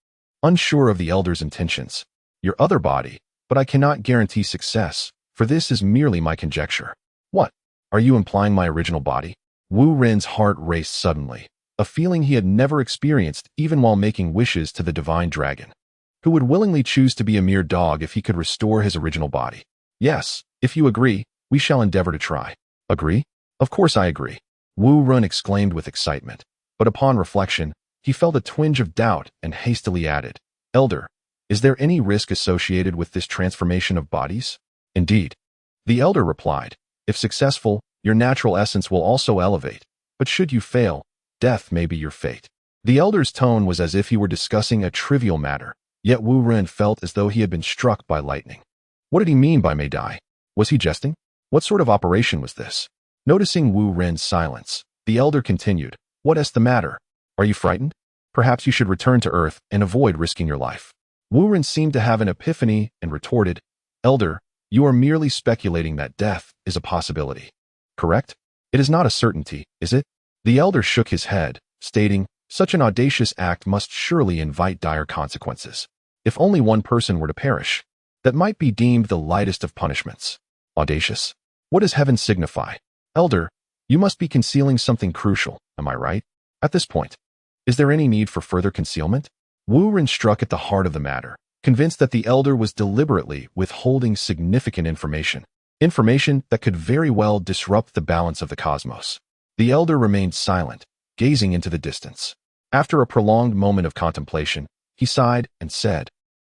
unsure of the elder's intentions. "Your other body, but I cannot guarantee success, for this is merely my conjecture." "What? Are you implying my original body?" Wu Ren's heart raced suddenly, a feeling he had never experienced even while making wishes to the divine dragon, who would willingly choose to be a mere dog if he could restore his original body. "Yes, if you agree, we shall endeavor to try." "Agree? Of course I agree," Wu Ren exclaimed with excitement. But upon reflection, he felt a twinge of doubt and hastily added, "Elder, is there any risk associated with this transformation of bodies?" "Indeed," the elder replied. "If successful, your natural essence will also elevate, but should you fail, death may be your fate." The elder's tone was as if he were discussing a trivial matter, yet Wu Ren felt as though he had been struck by lightning. What did he mean by may die? Was he jesting? What sort of operation was this? Noticing Wu Ren's silence, the elder continued, "What is the matter? Are you frightened? Perhaps you should return to Earth and avoid risking your life." Wu Ren seemed to have an epiphany and retorted, "Elder, you are merely speculating that death is a possibility. Correct? It is not a certainty, is it?" The elder shook his head, stating, "Such an audacious act must surely invite dire consequences. If only one person were to perish, that might be deemed the lightest of punishments." "Audacious? What does heaven signify?" "Elder, you must be concealing something crucial, am I right? At this point, is there any need for further concealment?" Wu Ren struck at the heart of the matter, convinced that the elder was deliberately withholding significant information that could very well disrupt the balance of the cosmos. The elder remained silent, gazing into the distance. After a prolonged moment of contemplation, he sighed and said,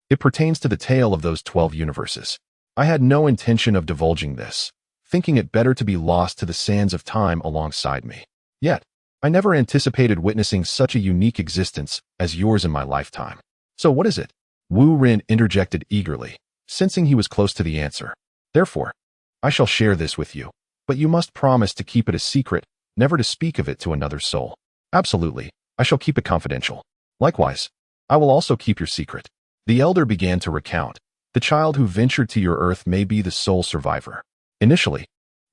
"It pertains to the tale of those 12 universes. I had no intention of divulging this, thinking it better to be lost to the sands of time alongside me. Yet, I never anticipated witnessing such a unique existence as yours in my lifetime." "So what is it?" Wu Ren interjected eagerly, sensing he was close to the answer. "Therefore, I shall share this with you, but you must promise to keep it a secret, never to speak of it to another soul." "Absolutely, I shall keep it confidential." "Likewise, I will also keep your secret." The elder began to recount. "The child who ventured to your Earth may be the sole survivor. Initially,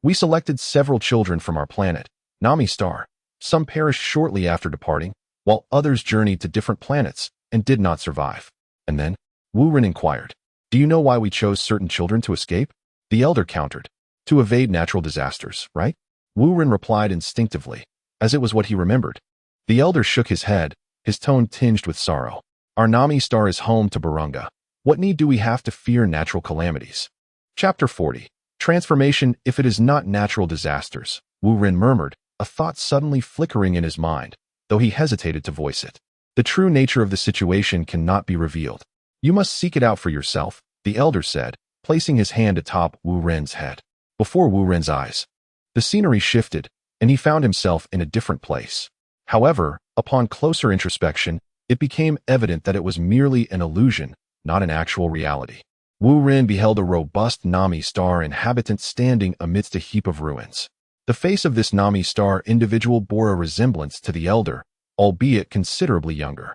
we selected several children from our planet, Namek star. Some perished shortly after departing, while others journeyed to different planets and did not survive." "And then?" Wu Ren inquired. "Do you know why we chose certain children to escape?" The elder countered. "To evade natural disasters, right?" Wu Ren replied instinctively, as it was what he remembered. The elder shook his head, his tone tinged with sorrow. "Our Namek star is home to Barunga. What need do we have to fear natural calamities?" Chapter 40. Transformation if it is not natural disasters, Wu Ren murmured, a thought suddenly flickering in his mind, though he hesitated to voice it. "The true nature of the situation cannot be revealed. You must seek it out for yourself," the elder said, placing his hand atop Wu Ren's head. before Wu Ren's eyes. The scenery shifted, and he found himself in a different place. However, upon closer introspection, it became evident that it was merely an illusion, not an actual reality. Wu Ren beheld a robust Nami star inhabitant standing amidst a heap of ruins. The face of this Nami star individual bore a resemblance to the elder, albeit considerably younger.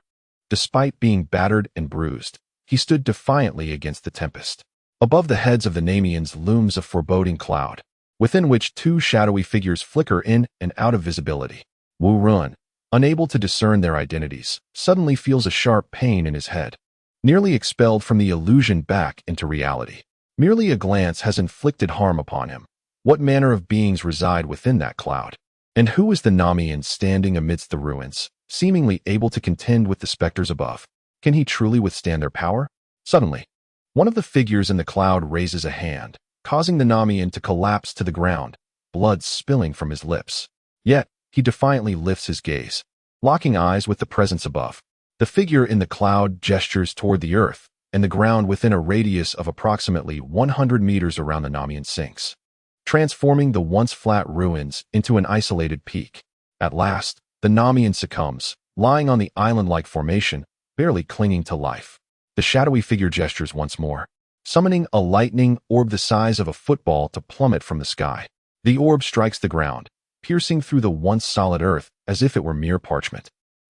Despite being battered and bruised, he stood defiantly against the tempest. Above the heads of the Namians looms a foreboding cloud, within which two shadowy figures flicker in and out of visibility. Wu Ren, unable to discern their identities, suddenly feels a sharp pain in his head, nearly expelled from the illusion back into reality. Merely a glance has inflicted harm upon him. What manner of beings reside within that cloud? And who is the Namian standing amidst the ruins, seemingly able to contend with the specters above? Can he truly withstand their power? Suddenly, one of the figures in the cloud raises a hand, causing the Namian to collapse to the ground, blood spilling from his lips. Yet, he defiantly lifts his gaze, locking eyes with the presence above. The figure in the cloud gestures toward the earth, and the ground within a radius of approximately 100 meters around the Namian sinks, transforming the once flat ruins into an isolated peak. At last, the Namian succumbs, lying on the island-like formation, barely clinging to life. The shadowy figure gestures once more, summoning a lightning orb the size of a football to plummet from the sky. The orb strikes the ground, piercing through the once solid earth as if it were mere parchment.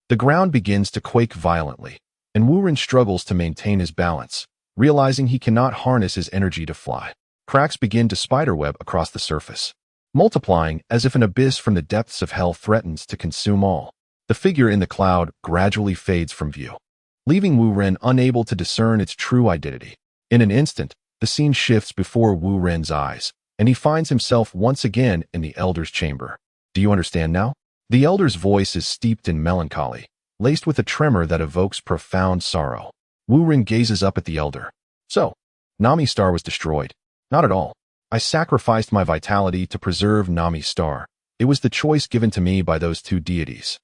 The ground begins to quake violently, and Wu Ren struggles to maintain his balance, realizing he cannot harness his energy to fly. Cracks begin to spiderweb across the surface, multiplying as if an abyss from the depths of hell threatens to consume all. The figure in the cloud gradually fades from view, leaving Wu Ren unable to discern its true identity. In an instant, the scene shifts before Wu Ren's eyes, and he finds himself once again in the Elder's chamber. Do you understand now? The Elder's voice is steeped in melancholy, laced with a tremor that evokes profound sorrow. Wu Ren gazes up at the Elder. So, Nami Star was destroyed. Not at all. I sacrificed my vitality to preserve Nami Star. It was the choice given to me by those two deities,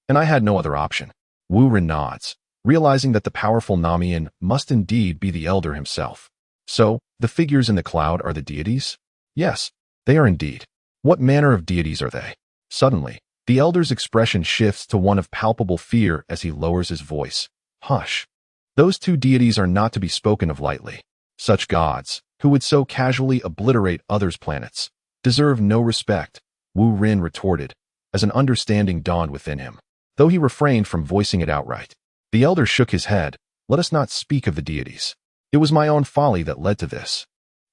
and I had no other option. Wu Ren nods, realizing that the powerful Namian must indeed be the Elder himself. So, the figures in the cloud are the deities? Yes, they are indeed. What manner of deities are they? Suddenly, the Elder's expression shifts to one of palpable fear as he lowers his voice. Hush. Those two deities are not to be spoken of lightly. Such gods, who would so casually obliterate others' planets, deserve no respect, Wu Ren retorted, as an understanding dawned within him, though he refrained from voicing it outright. The Elder shook his head. Let us not speak of the deities. It was my own folly that led to this.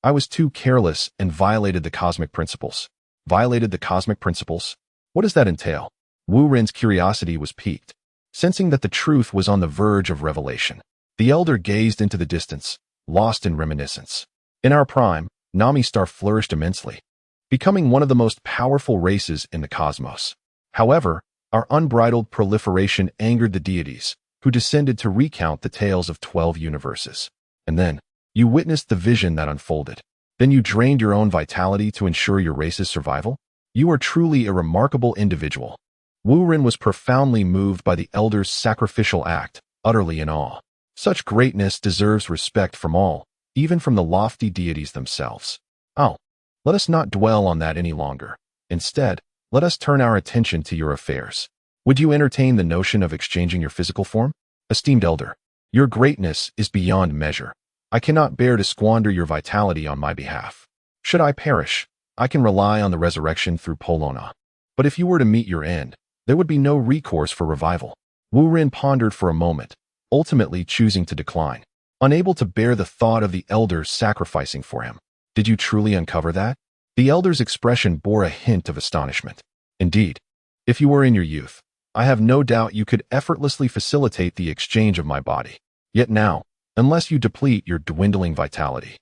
I was too careless and violated the cosmic principles. Violated the cosmic principles? What does that entail? Wu Ren's curiosity was piqued, sensing that the truth was on the verge of revelation. The Elder gazed into the distance, lost in reminiscence. In our prime, Nami Star flourished immensely, becoming one of the most powerful races in the cosmos. However, our unbridled proliferation angered the deities, who descended to recount the tales of 12 universes. And then, you witnessed the vision that unfolded. Then you drained your own vitality to ensure your race's survival? You are truly a remarkable individual. Wu Ren was profoundly moved by the Elder's sacrificial act, utterly in awe. Such greatness deserves respect from all, even from the lofty deities themselves. Oh, let us not dwell on that any longer. Instead, let us turn our attention to your affairs. Would you entertain the notion of exchanging your physical form? Esteemed Elder, your greatness is beyond measure. I cannot bear to squander your vitality on my behalf. Should I perish, I can rely on the resurrection through Polona. But if you were to meet your end, there would be no recourse for revival. Wu Ren pondered for a moment, ultimately choosing to decline, unable to bear the thought of the Elder sacrificing for him. Did you truly uncover that? The Elder's expression bore a hint of astonishment. Indeed, if you were in your youth, I have no doubt you could effortlessly facilitate the exchange of my body. Yet now, unless you deplete your dwindling vitality,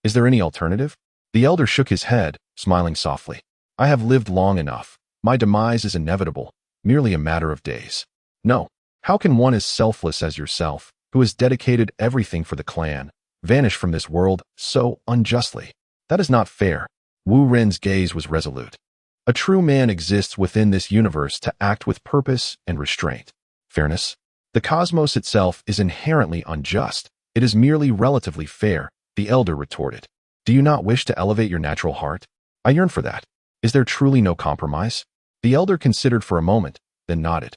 is there any alternative? The Elder shook his head, smiling softly. I have lived long enough. My demise is inevitable, merely a matter of days. No, how can one as selfless as yourself, who has dedicated everything for the clan, vanish from this world so unjustly? That is not fair. Wu Ren's gaze was resolute. A true man exists within this universe to act with purpose and restraint. Fairness? The cosmos itself is inherently unjust. It is merely relatively fair, the Elder retorted. Do you not wish to elevate your natural heart? I yearn for that. Is there truly no compromise? The elder considered for a moment, then nodded.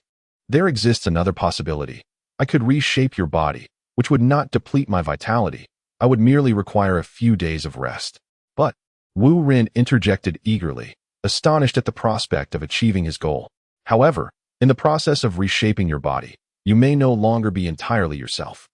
There exists another possibility. I could reshape your body, which would not deplete my vitality. I would merely require a few days of rest. But Wu Ren interjected eagerly, astonished at the prospect of achieving his goal. However, in the process of reshaping your body, you may no longer be entirely yourself.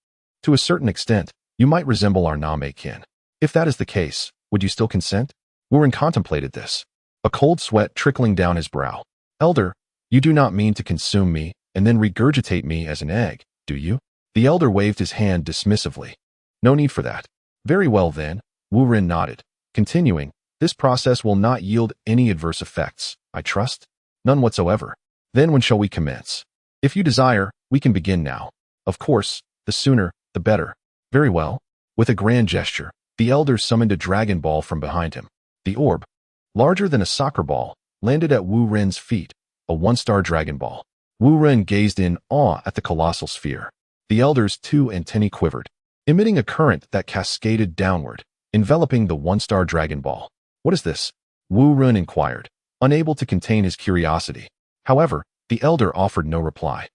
To a certain extent, you might resemble our Namek kin. If that is the case, would you still consent? Wu Ren contemplated this, a cold sweat trickling down his brow. Elder, you do not mean to consume me and then regurgitate me as an egg, do you? The elder waved his hand dismissively. No need for that. Very well then, Wu Ren nodded, continuing, this process will not yield any adverse effects, I trust? None whatsoever. Then when shall we commence? If you desire, we can begin now. Of course, the sooner, the better. Very well. With a grand gesture, the elder summoned a dragon ball from behind him. The orb, larger than a soccer ball, landed at Wu Ren's feet, a one-star dragon ball. Wu Ren gazed in awe at the colossal sphere. The elder's two antennae quivered, emitting a current that cascaded downward, enveloping the one-star dragon ball. What is this? Wu Ren inquired, unable to contain his curiosity. However, the elder offered no reply.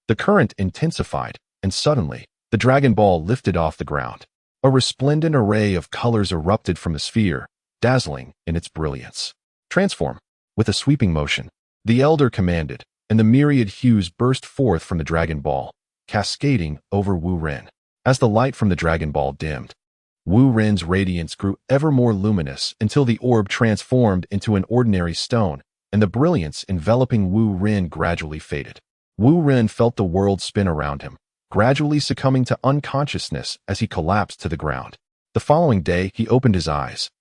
The current intensified, and suddenly, the dragon ball lifted off the ground. A resplendent array of colors erupted from the sphere, dazzling in its brilliance. Transform. With a sweeping motion, the elder commanded, and the myriad hues burst forth from the dragon ball, cascading over Wu Ren. As the light from the dragon ball dimmed, Wu Ren's radiance grew ever more luminous until the orb transformed into an ordinary stone, and the brilliance enveloping Wu Ren gradually faded. Wu Ren felt the world spin around him, gradually succumbing to unconsciousness as he collapsed to the ground. The following day, he opened his eyes,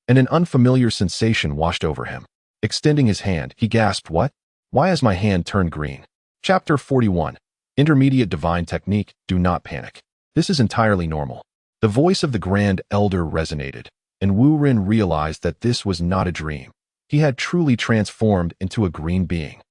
and an unfamiliar sensation washed over him. Extending his hand, he gasped, "What? Why has my hand turned green?" Chapter 41. Intermediate Divine Technique. Do not panic. This is entirely normal. The voice of the Grand Elder resonated, and Wu Ren realized that this was not a dream. He had truly transformed into a green being.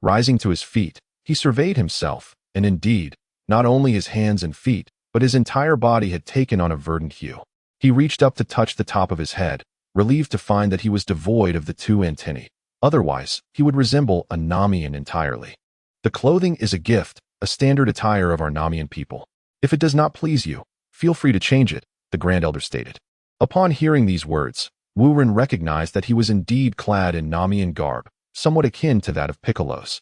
Rising to his feet, he surveyed himself, and indeed, not only his hands and feet, but his entire body had taken on a verdant hue. He reached up to touch the top of his head, relieved to find that he was devoid of the two antennae. Otherwise, he would resemble a Namian entirely. The clothing is a gift, a standard attire of our Namian people. If it does not please you, feel free to change it, the Grand Elder stated. Upon hearing these words, Wu Ren recognized that he was indeed clad in Namian garb, somewhat akin to that of Piccolo's.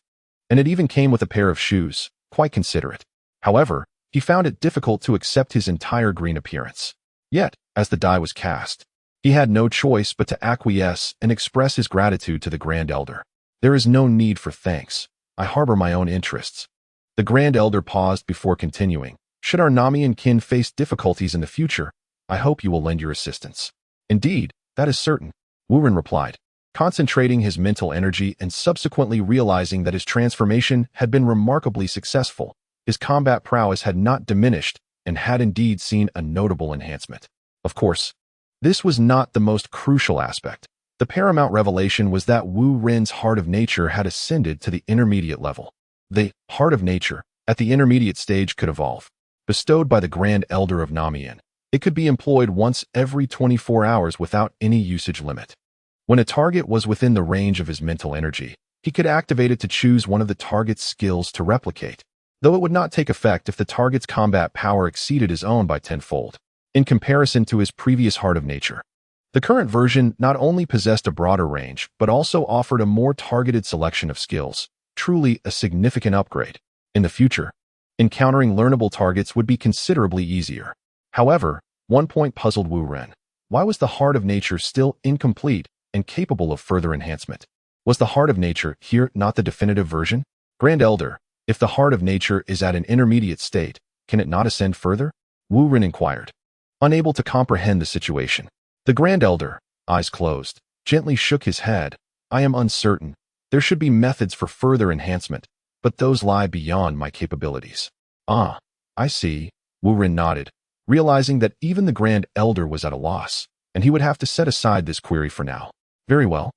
And it even came with a pair of shoes, quite considerate. However, he found it difficult to accept his entire green appearance. Yet, as the die was cast, he had no choice but to acquiesce and express his gratitude to the Grand Elder. There is no need for thanks. I harbor my own interests. The Grand Elder paused before continuing. Should our Namian kin face difficulties in the future, I hope you will lend your assistance. Indeed, that is certain, Wu Ren replied, concentrating his mental energy and subsequently realizing that his transformation had been remarkably successful. His combat prowess had not diminished and had indeed seen a notable enhancement. Of course, this was not the most crucial aspect. The paramount revelation was that Wu Ren's heart of nature had ascended to the intermediate level. The heart of nature, at the intermediate stage, could evolve. Bestowed by the Grand Elder of Namian, it could be employed once every 24 hours without any usage limit. When a target was within the range of his mental energy, he could activate it to choose one of the target's skills to replicate, though it would not take effect if the target's combat power exceeded his own by tenfold. In comparison to his previous heart of nature, the current version not only possessed a broader range, but also offered a more targeted selection of skills, truly a significant upgrade. In the future, encountering learnable targets would be considerably easier. However, one point puzzled Wu Ren. Why was the heart of nature still incomplete and capable of further enhancement? Was the heart of nature here not the definitive version? Grand Elder, if the heart of nature is at an intermediate state, can it not ascend further? Wu Ren inquired, unable to comprehend the situation. The Grand Elder, eyes closed, gently shook his head. I am uncertain. There should be methods for further enhancement, but those lie beyond my capabilities. Ah, I see, Wu Ren nodded, realizing that even the Grand Elder was at a loss, and he would have to set aside this query for now. Very well.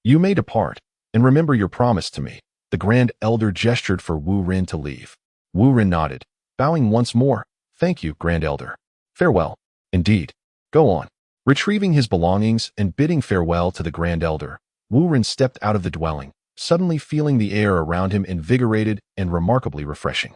You may depart, and remember your promise to me. The Grand Elder gestured for Wu Ren to leave. Wu Ren nodded, bowing once more. Thank you, Grand Elder. Farewell. Indeed. Go on. Retrieving his belongings and bidding farewell to the Grand Elder, Wu Ren stepped out of the dwelling, suddenly feeling the air around him invigorated and remarkably refreshing.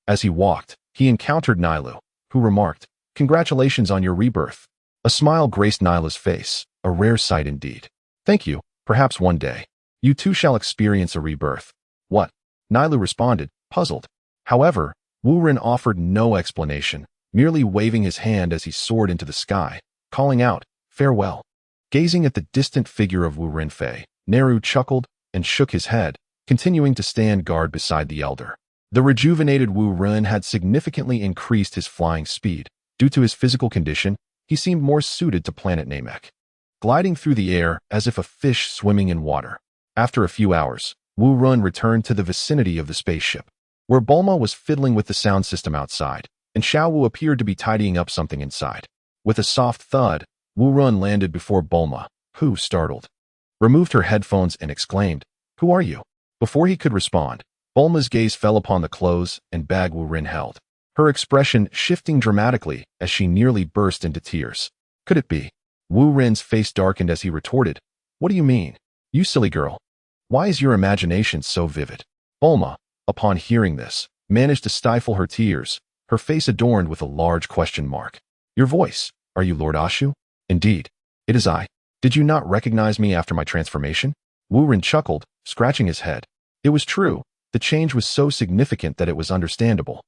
As he walked, he encountered Nilu, who remarked, "Congratulations on your rebirth." A smile graced Nyla's face, a rare sight indeed. "Thank you. Perhaps one day, you too shall experience a rebirth." "What?" Nylu responded, puzzled. However, Wu Ren offered no explanation, merely waving his hand as he soared into the sky, calling out, "Farewell." Gazing at the distant figure of Wu Renfei, Neru chuckled and shook his head, continuing to stand guard beside the elder. The rejuvenated Wu Ren had significantly increased his flying speed. Due to his physical condition, he seemed more suited to planet Namek, gliding through the air as if a fish swimming in water. After a few hours, Wu Ren returned to the vicinity of the spaceship, where Bulma was fiddling with the sound system outside, and Xiao Wu appeared to be tidying up something inside. With a soft thud, Wu Ren landed before Bulma, who, startled, removed her headphones and exclaimed, "Who are you?" Before he could respond, Bulma's gaze fell upon the clothes and bag Wu Ren held, her expression shifting dramatically as she nearly burst into tears. Could it be? Wu Ren's face darkened as he retorted, "What do you mean? You silly girl. Why is your imagination so vivid?" Bulma, upon hearing this, managed to stifle her tears, her face adorned with a large question mark. "Your voice. Are you Lord Ashu?" "Indeed. It is I. Did you not recognize me after my transformation?" Wu Ren chuckled, scratching his head. It was true. The change was so significant that it was understandable.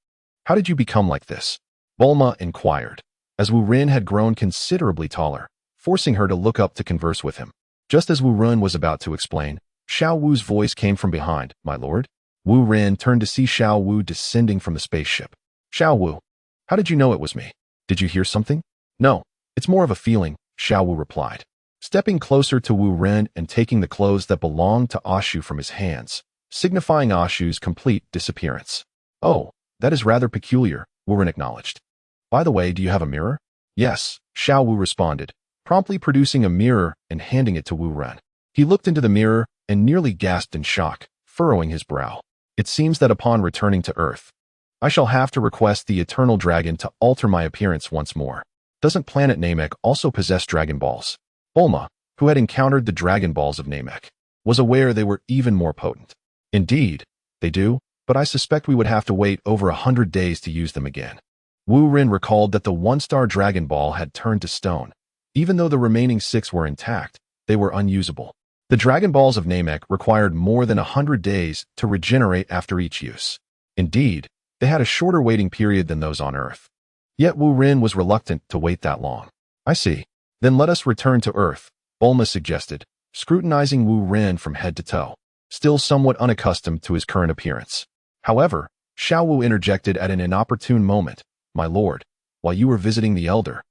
"How did you become like this?" Bulma inquired, as Wu Ren had grown considerably taller, forcing her to look up to converse with him. Just as Wu Ren was about to explain, Xiao Wu's voice came from behind. "My lord?" Wu Ren turned to see Xiao Wu descending from the spaceship. "Xiao Wu, how did you know it was me? Did you hear something?" "No, it's more of a feeling," Xiao Wu replied, stepping closer to Wu Ren and taking the clothes that belonged to Ashu from his hands, signifying Ashu's complete disappearance. "Oh, that is rather peculiar," Wu Ren acknowledged. "By the way, do you have a mirror?" "Yes," Xiao Wu responded, promptly producing a mirror and handing it to Wu Ren. He looked into the mirror and nearly gasped in shock, furrowing his brow. "It seems that upon returning to Earth, I shall have to request the Eternal Dragon to alter my appearance once more. Doesn't planet Namek also possess Dragon Balls?" Bulma, who had encountered the Dragon Balls of Namek, was aware they were even more potent. "Indeed, they do, but I suspect we would have to wait over 100 days to use them again." Wu Ren recalled that the one-star Dragon Ball had turned to stone. Even though the remaining 6 were intact, they were unusable. The Dragon Balls of Namek required more than 100 days to regenerate after each use. Indeed, they had a shorter waiting period than those on Earth. Yet Wu Ren was reluctant to wait that long. "I see. Then let us return to Earth," Bulma suggested, scrutinizing Wu Ren from head to toe, still somewhat unaccustomed to his current appearance. However, Xiao Wu interjected at an inopportune moment. "My lord, while you were visiting the Elder,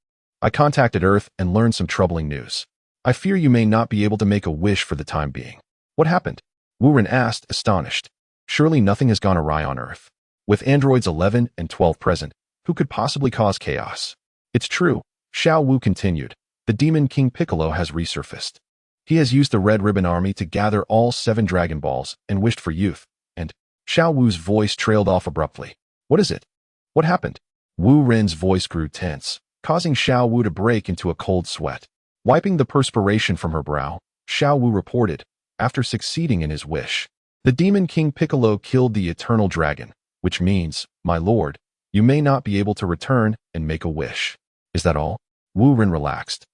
I contacted Earth and learned some troubling news. I fear you may not be able to make a wish for the time being." "What happened?" Wu Ren asked, astonished. Surely nothing has gone awry on Earth. With androids 11 and 12 present, who could possibly cause chaos? "It's true," Xiao Wu continued. "The Demon King Piccolo has resurfaced. He has used the Red Ribbon Army to gather all 7 Dragon Balls and wished for youth, and—" Xiao Wu's voice trailed off abruptly. "What is it? What happened?" Wu Ren's voice grew tense, causing Xiao Wu to break into a cold sweat. Wiping the perspiration from her brow, Xiao Wu reported, after succeeding in his wish, "The Demon King Piccolo killed the Eternal Dragon, which means, my lord, you may not be able to return and make a wish." "Is that all?" Wu Ren relaxed,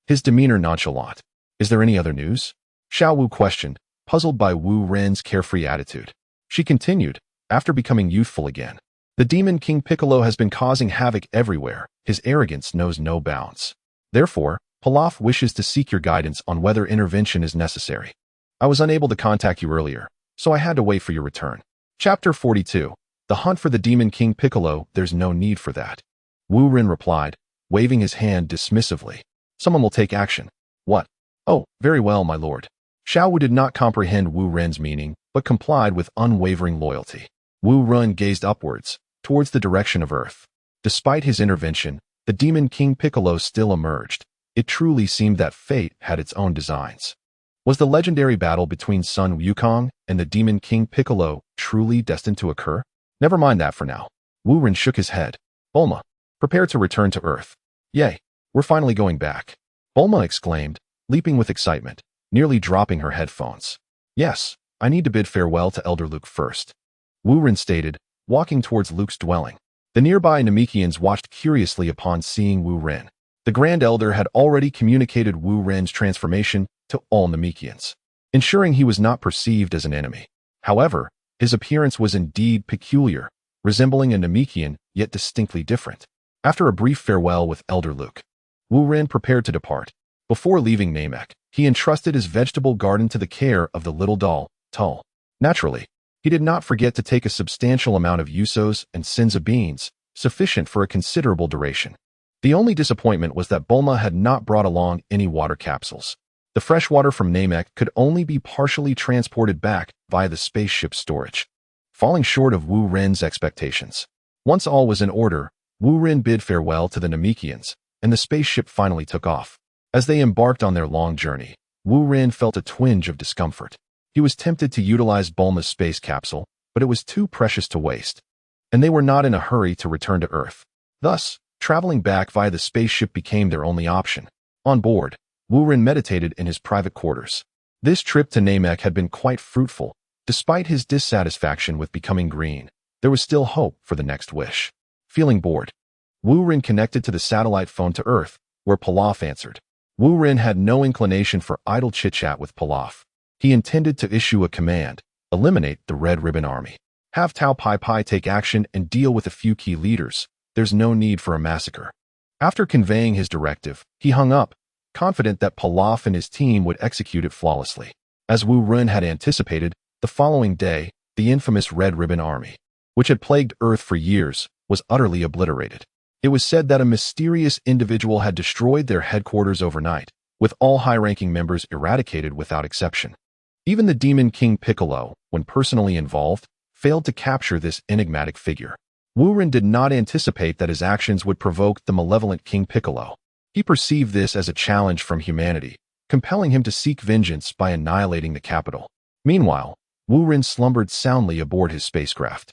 his demeanor nonchalant. "Is there any other news?" Xiao Wu questioned, puzzled by Wu Ren's carefree attitude. She continued, after becoming youthful again. "The Demon King Piccolo has been causing havoc everywhere. His arrogance knows no bounds. Therefore, Pilaf wishes to seek your guidance on whether intervention is necessary. I was unable to contact you earlier, so I had to wait for your return." Chapter 42. The Hunt for the Demon King Piccolo. "There's no need for that," Wu Ren replied, waving his hand dismissively. "Someone will take action." "What?" "Oh, very well, my lord." Xiao Wu did not comprehend Wu Ren's meaning, but complied with unwavering loyalty. Wu Ren gazed upwards, towards the direction of Earth. Despite his intervention, the Demon King Piccolo still emerged. It truly seemed that fate had its own designs. Was the legendary battle between Sun Wukong and the Demon King Piccolo truly destined to occur? Never mind that for now. Wu Ren shook his head. "Bulma, prepare to return to Earth." "Yay, we're finally going back." Bulma exclaimed, leaping with excitement, nearly dropping her headphones. Yes, I need to bid farewell to Elder Luke first, Wu Ren stated, walking towards Luke's dwelling. The nearby Namekians watched curiously upon seeing Wu Ren. The Grand Elder had already communicated Wu Ren's transformation to all Namekians, ensuring he was not perceived as an enemy. However, his appearance was indeed peculiar, resembling a Namekian, yet distinctly different. After a brief farewell with Elder Luke, Wu Ren prepared to depart. Before leaving Namek, he entrusted his vegetable garden to the care of the little doll, Tull. Naturally, he did not forget to take a substantial amount of Usos and Sinza beans, sufficient for a considerable duration. The only disappointment was that Bulma had not brought along any water capsules. The fresh water from Namek could only be partially transported back via the spaceship storage, falling short of Wu Ren's expectations. Once all was in order, Wu Ren bid farewell to the Namekians, and the spaceship finally took off. As they embarked on their long journey, Wu Ren felt a twinge of discomfort. He was tempted to utilize Bulma's space capsule, but it was too precious to waste, and they were not in a hurry to return to Earth. Thus, traveling back via the spaceship became their only option. On board, Wu Ren meditated in his private quarters. This trip to Namek had been quite fruitful. Despite his dissatisfaction with becoming green, there was still hope for the next wish. Feeling bored, Wu Ren connected to the satellite phone to Earth, where Pilaf answered. Wu Ren had no inclination for idle chit-chat with Pilaf. He intended to issue a command: eliminate the Red Ribbon Army. Have Tao Pai Pai take action and deal with a few key leaders. There's no need for a massacre. After conveying his directive, he hung up, confident that Pilaf and his team would execute it flawlessly. As Wu Ren had anticipated, the following day, the infamous Red Ribbon Army, which had plagued Earth for years, was utterly obliterated. It was said that a mysterious individual had destroyed their headquarters overnight, with all high-ranking members eradicated without exception. Even the Demon King Piccolo, when personally involved, failed to capture this enigmatic figure. Wu Ren did not anticipate that his actions would provoke the malevolent King Piccolo. He perceived this as a challenge from humanity, compelling him to seek vengeance by annihilating the capital. Meanwhile, Wu Ren slumbered soundly aboard his spacecraft,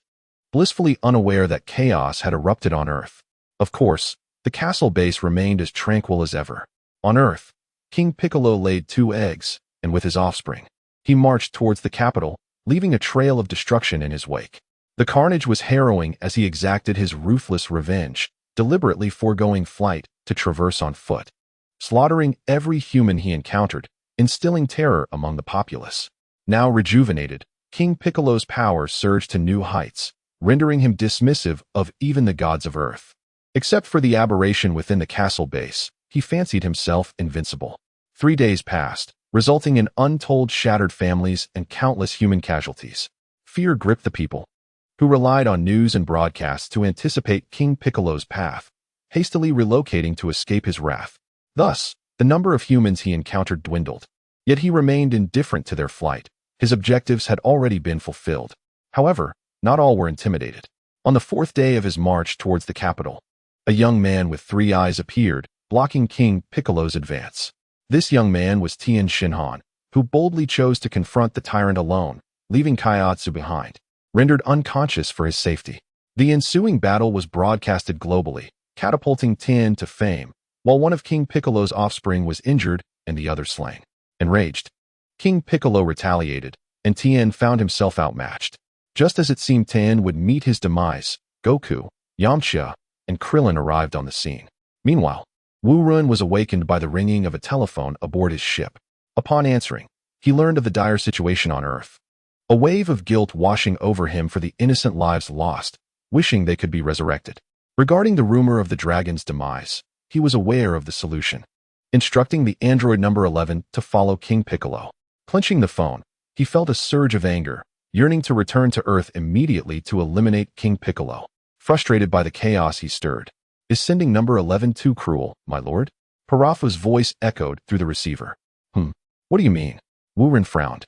blissfully unaware that chaos had erupted on Earth. Of course, the castle base remained as tranquil as ever. On Earth, King Piccolo laid 2 eggs, and with his offspring, he marched towards the capital, leaving a trail of destruction in his wake. The carnage was harrowing as he exacted his ruthless revenge, deliberately foregoing flight to traverse on foot, slaughtering every human he encountered, instilling terror among the populace. Now rejuvenated, King Piccolo's power surged to new heights, rendering him dismissive of even the gods of Earth. Except for the aberration within the castle base, he fancied himself invincible. 3 days passed, resulting in untold shattered families and countless human casualties. Fear gripped the people, who relied on news and broadcasts to anticipate King Piccolo's path, hastily relocating to escape his wrath. Thus, the number of humans he encountered dwindled. Yet he remained indifferent to their flight. His objectives had already been fulfilled. However, not all were intimidated. On the 4th day of his march towards the capital, a young man with 3 eyes appeared, blocking King Piccolo's advance. This young man was Tien Shinhan, who boldly chose to confront the tyrant alone, leaving Kaiatsu behind, rendered unconscious for his safety. The ensuing battle was broadcasted globally, catapulting Tien to fame, while one of King Piccolo's offspring was injured and the other slain. Enraged, King Piccolo retaliated, and Tien found himself outmatched. Just as it seemed Tien would meet his demise, Goku, Yamcha, and Krillin arrived on the scene. Meanwhile, Wu Ren was awakened by the ringing of a telephone aboard his ship. Upon answering, he learned of the dire situation on Earth. A wave of guilt washing over him for the innocent lives lost, wishing they could be resurrected. Regarding the rumor of the dragon's demise, he was aware of the solution, instructing the android number 11 to follow King Piccolo. Clenching the phone, he felt a surge of anger, yearning to return to Earth immediately to eliminate King Piccolo. Frustrated by the chaos he stirred, "Is sending number 11 too cruel, my lord?" Parafa's voice echoed through the receiver. What do you mean?" Wu Ren frowned,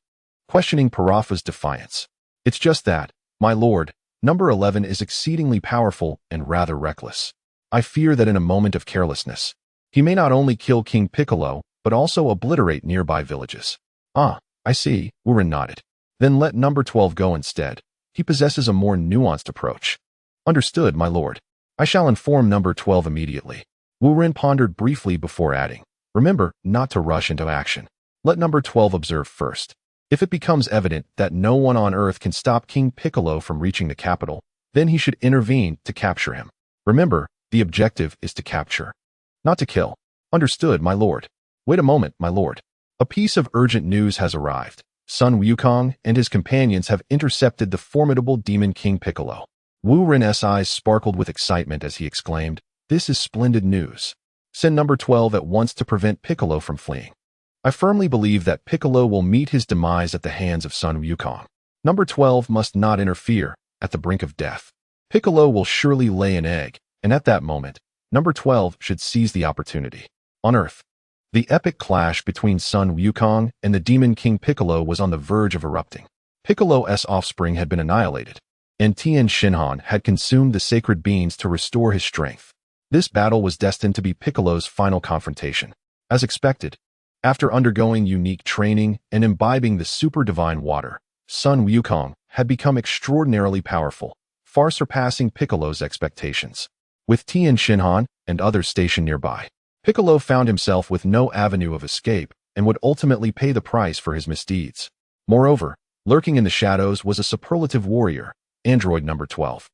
questioning Parafa's defiance. "It's just that, my lord, number 11 is exceedingly powerful and rather reckless. I fear that in a moment of carelessness, he may not only kill King Piccolo, but also obliterate nearby villages." "Ah, I see," Wu Ren nodded. "Then let number 12 go instead. He possesses a more nuanced approach." "Understood, my lord. I shall inform number 12 immediately." Wu Ren pondered briefly before adding, Remember not to rush into action. Let number 12 observe first. If it becomes evident that no one on Earth can stop King Piccolo from reaching the capital, then he should intervene to capture him. Remember, the objective is to capture, not to kill. Understood, my lord. Wait a moment, my lord. A piece of urgent news has arrived. Sun Wukong and his companions have intercepted the formidable demon King Piccolo. Wu Ren's eyes sparkled with excitement as he exclaimed, "This is splendid news. Send number 12 at once to prevent Piccolo from fleeing. I firmly believe that Piccolo will meet his demise at the hands of Sun Wukong. Number 12 must not interfere at the brink of death. Piccolo will surely lay an egg, and at that moment, number 12 should seize the opportunity." On Earth, the epic clash between Sun Wukong and the demon King Piccolo was on the verge of erupting. Piccolo's offspring had been annihilated, and Tien Shinhan had consumed the sacred beans to restore his strength. This battle was destined to be Piccolo's final confrontation. As expected, after undergoing unique training and imbibing the super divine water, Sun Wukong had become extraordinarily powerful, far surpassing Piccolo's expectations. With Tien Shinhan and others stationed nearby, Piccolo found himself with no avenue of escape and would ultimately pay the price for his misdeeds. Moreover, lurking in the shadows was a superlative warrior, android number 12.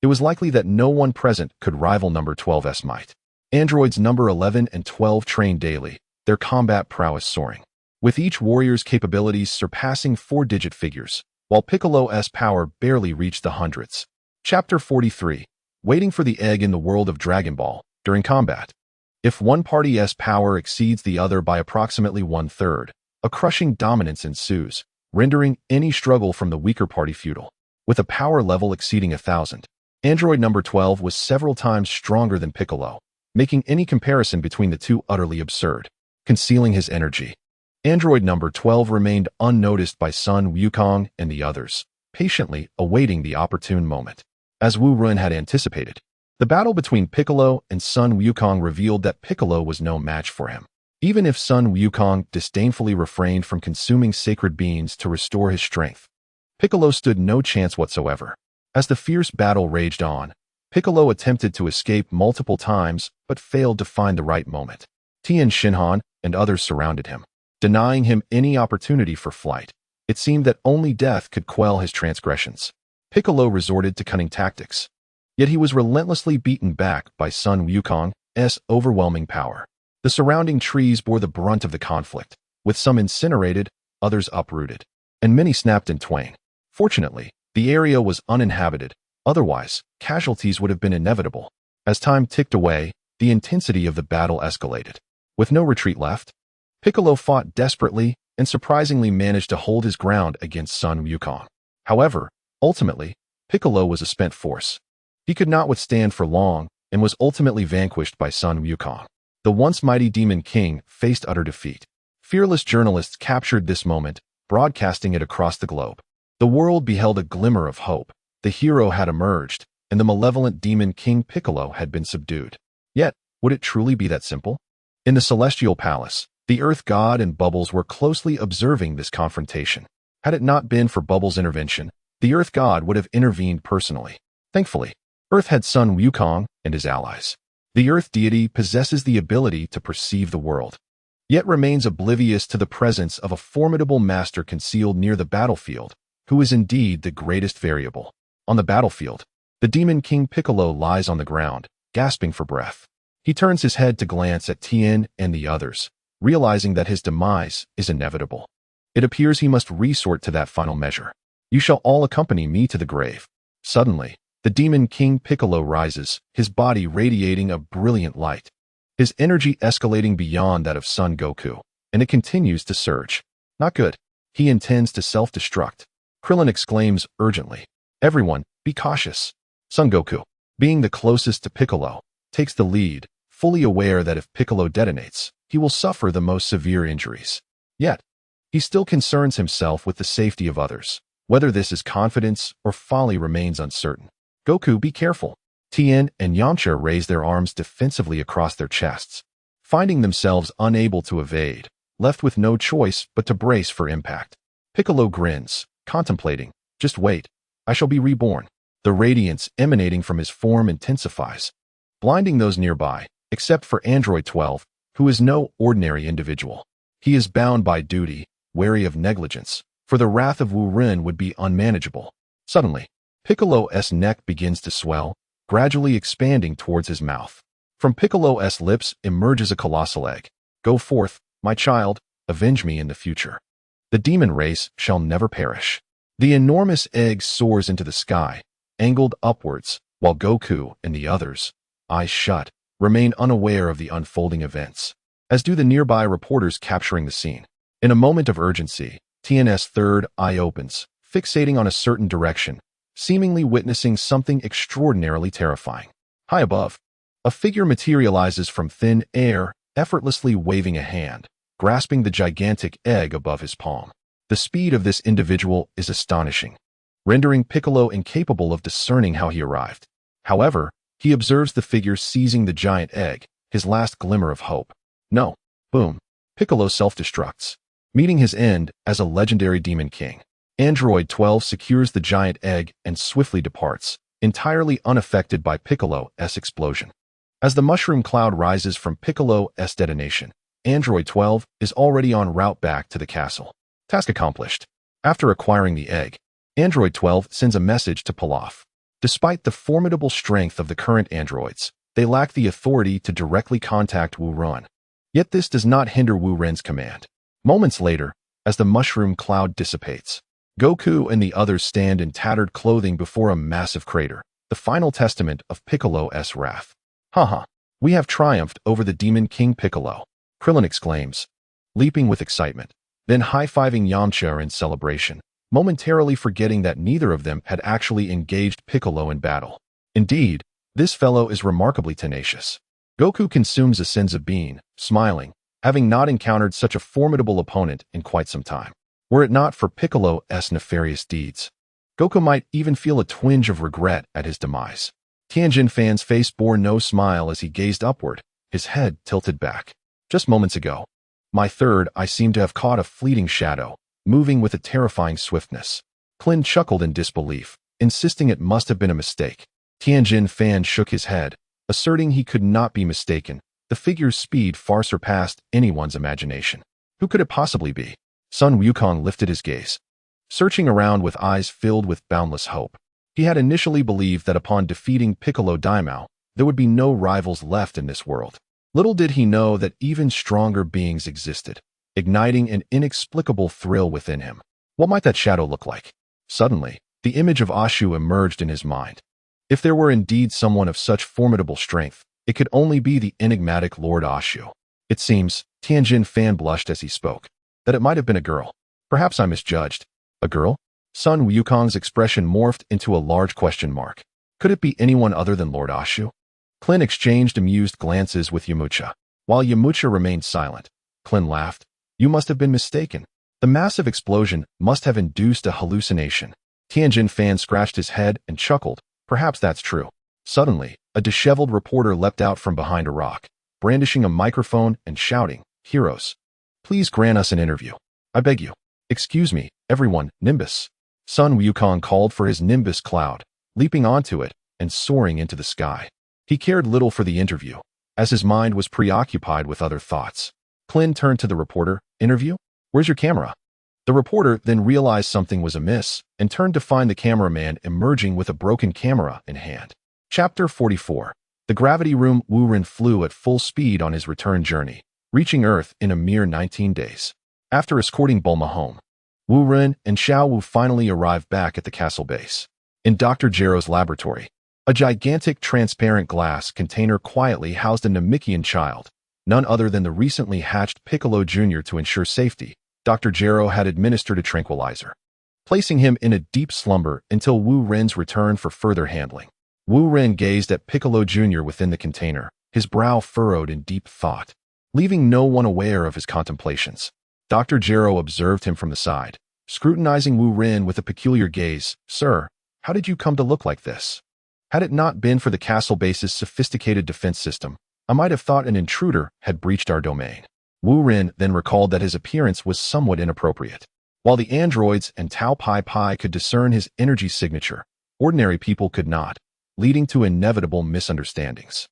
It was likely that no one present could rival number 12's might. Androids number 11 and 12 trained daily, their combat prowess soaring, with each warrior's capabilities surpassing four-digit figures, while Piccolo's power barely reached the hundreds. Chapter 43. Waiting for the egg in the world of Dragon Ball. During combat, if one party's power exceeds the other by approximately one-third, a crushing dominance ensues, rendering any struggle from the weaker party futile. With a power level exceeding 1,000, android number 12 was several times stronger than Piccolo, making any comparison between the two utterly absurd. Concealing his energy, android number 12 remained unnoticed by Sun Wukong and the others, patiently awaiting the opportune moment. As Wu Ren had anticipated, the battle between Piccolo and Sun Wukong revealed that Piccolo was no match for him. Even if Sun Wukong disdainfully refrained from consuming sacred beans to restore his strength, Piccolo stood no chance whatsoever. As the fierce battle raged on, Piccolo attempted to escape multiple times but failed to find the right moment. Tien Shinhan and others surrounded him, denying him any opportunity for flight. It seemed that only death could quell his transgressions. Piccolo resorted to cunning tactics, yet he was relentlessly beaten back by Sun Wukong's overwhelming power. The surrounding trees bore the brunt of the conflict, with some incinerated, others uprooted, and many snapped in twain. Fortunately, the area was uninhabited, otherwise, casualties would have been inevitable. As time ticked away, the intensity of the battle escalated. With no retreat left, Piccolo fought desperately and surprisingly managed to hold his ground against Sun Wukong. However, ultimately, Piccolo was a spent force. He could not withstand for long and was ultimately vanquished by Sun Wukong. The once mighty Demon King faced utter defeat. Fearless journalists captured this moment, broadcasting it across the globe. The world beheld a glimmer of hope. The hero had emerged, and the malevolent Demon King Piccolo had been subdued. Yet, would it truly be that simple? In the Celestial Palace, the Earth God and Bubbles were closely observing this confrontation. Had it not been for Bubbles' intervention, the Earth God would have intervened personally. Thankfully, Earth had Sun Wukong and his allies. The Earth deity possesses the ability to perceive the world, yet remains oblivious to the presence of a formidable master concealed near the battlefield, who is indeed the greatest variable. On the battlefield, the Demon King Piccolo lies on the ground, gasping for breath. He turns his head to glance at Tien and the others, realizing that his demise is inevitable. It appears he must resort to that final measure. You shall all accompany me to the grave. Suddenly, the Demon King Piccolo rises, his body radiating a brilliant light, his energy escalating beyond that of Son Goku, and it continues to surge. Not good. He intends to self-destruct. Krillin exclaims urgently. Everyone, be cautious. Son Goku, being the closest to Piccolo, takes the lead, fully aware that if Piccolo detonates, he will suffer the most severe injuries. Yet, he still concerns himself with the safety of others. Whether this is confidence or folly remains uncertain. Goku, be careful. Tien and Yamcha raise their arms defensively across their chests, finding themselves unable to evade, left with no choice but to brace for impact. Piccolo grins, contemplating. Just wait. I shall be reborn. The radiance emanating from his form intensifies, blinding those nearby, except for Android 12, who is no ordinary individual. He is bound by duty, wary of negligence, for the wrath of Wu Ren would be unmanageable. Suddenly, Piccolo's neck begins to swell, gradually expanding towards his mouth. From Piccolo's lips emerges a colossal egg. Go forth, my child, avenge me in the future. The demon race shall never perish. The enormous egg soars into the sky, angled upwards, while Goku and the others, eyes shut, remain unaware of the unfolding events, as do the nearby reporters capturing the scene. In a moment of urgency, Tian's third eye opens, fixating on a certain direction, seemingly witnessing something extraordinarily terrifying. High above, a figure materializes from thin air, effortlessly waving a hand, grasping the gigantic egg above his palm. The speed of this individual is astonishing, rendering Piccolo incapable of discerning how he arrived. However, he observes the figure seizing the giant egg, his last glimmer of hope. No. Boom. Piccolo self-destructs, meeting his end as a legendary demon king. Android 12 secures the giant egg and swiftly departs, entirely unaffected by Piccolo's explosion. As the mushroom cloud rises from Piccolo's detonation, Android 12 is already en route back to the castle. Task accomplished. After acquiring the egg, Android 12 sends a message to Pilaf. Despite the formidable strength of the current androids, they lack the authority to directly contact Wu Ren. Yet this does not hinder Wu Ren's command. Moments later, as the mushroom cloud dissipates, Goku and the others stand in tattered clothing before a massive crater, the final testament of Piccolo's wrath. Haha, we have triumphed over the Demon King Piccolo, Krillin exclaims, leaping with excitement, then high-fiving Yamcha in celebration, momentarily forgetting that neither of them had actually engaged Piccolo in battle. Indeed, this fellow is remarkably tenacious. Goku consumes a senzu bean, smiling, having not encountered such a formidable opponent in quite some time. Were it not for Piccolo's nefarious deeds, Goku might even feel a twinge of regret at his demise. Tianjin Fan's face bore no smile as he gazed upward, his head tilted back. Just moments ago, my third eye seemed to have caught a fleeting shadow, moving with a terrifying swiftness. Klin chuckled in disbelief, insisting it must have been a mistake. Tianjin Fan shook his head, asserting he could not be mistaken. The figure's speed far surpassed anyone's imagination. Who could it possibly be? Sun Wukong lifted his gaze, searching around with eyes filled with boundless hope. He had initially believed that upon defeating Piccolo Daimao, there would be no rivals left in this world. Little did he know that even stronger beings existed, igniting an inexplicable thrill within him. What might that shadow look like? Suddenly, the image of Ashu emerged in his mind. If there were indeed someone of such formidable strength, it could only be the enigmatic Lord Ashu. It seems, Tianjin Fan blushed as he spoke, that it might have been a girl. Perhaps I misjudged. A girl? Sun Wukong's expression morphed into a large question mark. Could it be anyone other than Lord Ashu? Klin exchanged amused glances with Yamcha. While Yamcha remained silent, Klin laughed. You must have been mistaken. The massive explosion must have induced a hallucination. Tianjin Fan scratched his head and chuckled. Perhaps that's true. Suddenly, a disheveled reporter leapt out from behind a rock, brandishing a microphone and shouting, "Heroes, please grant us an interview. I beg you. Excuse me, everyone, Nimbus." Sun Wukong called for his Nimbus cloud, leaping onto it and soaring into the sky. He cared little for the interview, as his mind was preoccupied with other thoughts. Klin turned to the reporter. Interview? Where's your camera? The reporter then realized something was amiss and turned to find the cameraman emerging with a broken camera in hand. Chapter 44. The gravity room. Wu Ren flew at full speed on his return journey, reaching Earth in a mere 19 days. After escorting Bulma home, Wu Ren and Xiao Wu finally arrived back at the castle base. In Dr. Gero's laboratory, a gigantic transparent glass container quietly housed a Namekian child, none other than the recently hatched Piccolo Jr. To ensure safety, Dr. Gero had administered a tranquilizer, placing him in a deep slumber until Wu Ren's return for further handling. Wu Ren gazed at Piccolo Jr. within the container, his brow furrowed in deep thought, leaving no one aware of his contemplations. Dr. Gero observed him from the side, scrutinizing Wu Ren with a peculiar gaze. "Sir, how did you come to look like this? Had it not been for the castle base's sophisticated defense system, I might have thought an intruder had breached our domain." Wu Ren then recalled that his appearance was somewhat inappropriate. While the androids and Tao Pai Pai could discern his energy signature, ordinary people could not, leading to inevitable misunderstandings.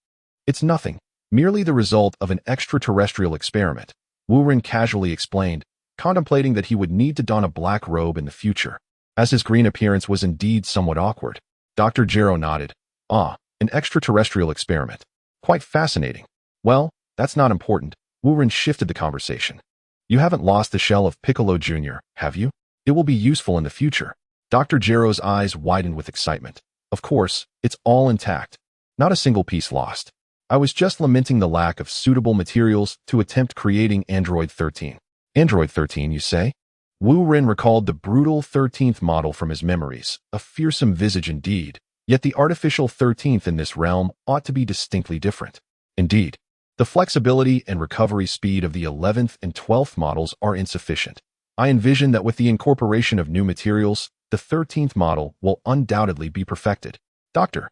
"It's nothing," Merely the result of an extraterrestrial experiment, Wu Ren casually explained, contemplating that he would need to don a black robe in the future, as his green appearance was indeed somewhat awkward. Dr. Jero nodded. Ah, an extraterrestrial experiment. Quite fascinating. Well, that's not important. Wu Ren shifted the conversation. You haven't lost the shell of Piccolo Jr., have you? It will be useful in the future. Dr. Jero's eyes widened with excitement. Of course, it's all intact. Not a single piece lost. I was just lamenting the lack of suitable materials to attempt creating Android 13. Android 13, you say? Wu Ren recalled the brutal 13th model from his memories, a fearsome visage indeed, yet the artificial 13th in this realm ought to be distinctly different. Indeed, the flexibility and recovery speed of the 11th and 12th models are insufficient. I envision that with the incorporation of new materials, the 13th model will undoubtedly be perfected. Dr.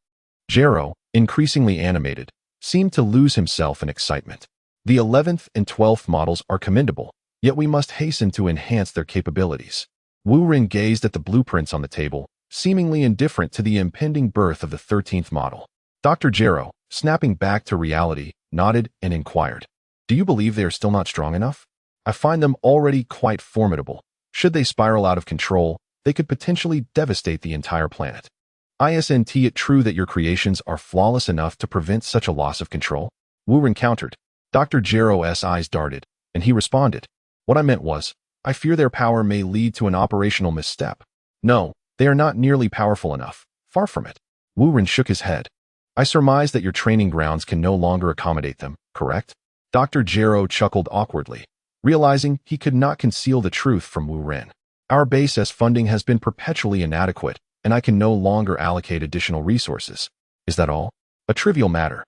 Jero, increasingly animated, seemed to lose himself in excitement. The 11th and 12th models are commendable, yet we must hasten to enhance their capabilities. Wu Ren gazed at the blueprints on the table, seemingly indifferent to the impending birth of the 13th model. Dr. Jero, snapping back to reality, nodded and inquired, do you believe they are still not strong enough? I find them already quite formidable. Should they spiral out of control, they could potentially devastate the entire planet. Isn't it true that your creations are flawless enough to prevent such a loss of control? Wu Ren countered. Dr. Jero's eyes darted, and he responded, what I meant was, I fear their power may lead to an operational misstep. No, they are not nearly powerful enough. Far from it. Wu Ren shook his head. I surmise that your training grounds can no longer accommodate them, correct? Dr. Jero chuckled awkwardly, realizing he could not conceal the truth from Wu Ren. Our base as funding has been perpetually inadequate, and I can no longer allocate additional resources. Is that all? A trivial matter.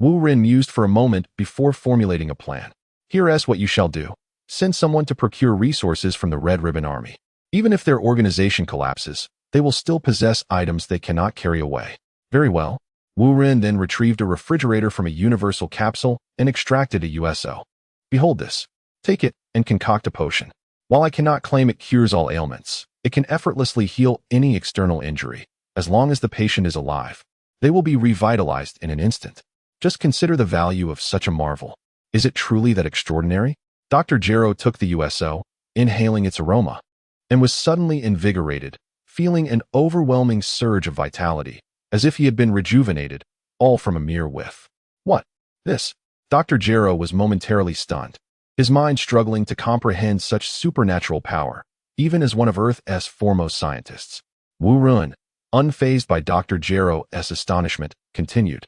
Wu Ren mused for a moment before formulating a plan. Here's what you shall do. Send someone to procure resources from the Red Ribbon Army. Even if their organization collapses, they will still possess items they cannot carry away. Very well. Wu Ren then retrieved a refrigerator from a universal capsule and extracted a USO. Behold this. Take it and concoct a potion. While I cannot claim it cures all ailments, it can effortlessly heal any external injury. As long as the patient is alive, they will be revitalized in an instant. Just consider the value of such a marvel. Is it truly that extraordinary? Dr. Jero took the USO, inhaling its aroma, and was suddenly invigorated, feeling an overwhelming surge of vitality, as if he had been rejuvenated, all from a mere whiff. What? This? Dr. Jero was momentarily stunned, his mind struggling to comprehend such supernatural power, even as one of Earth's foremost scientists. Wu Ren, unfazed by Dr. Jero's astonishment, continued.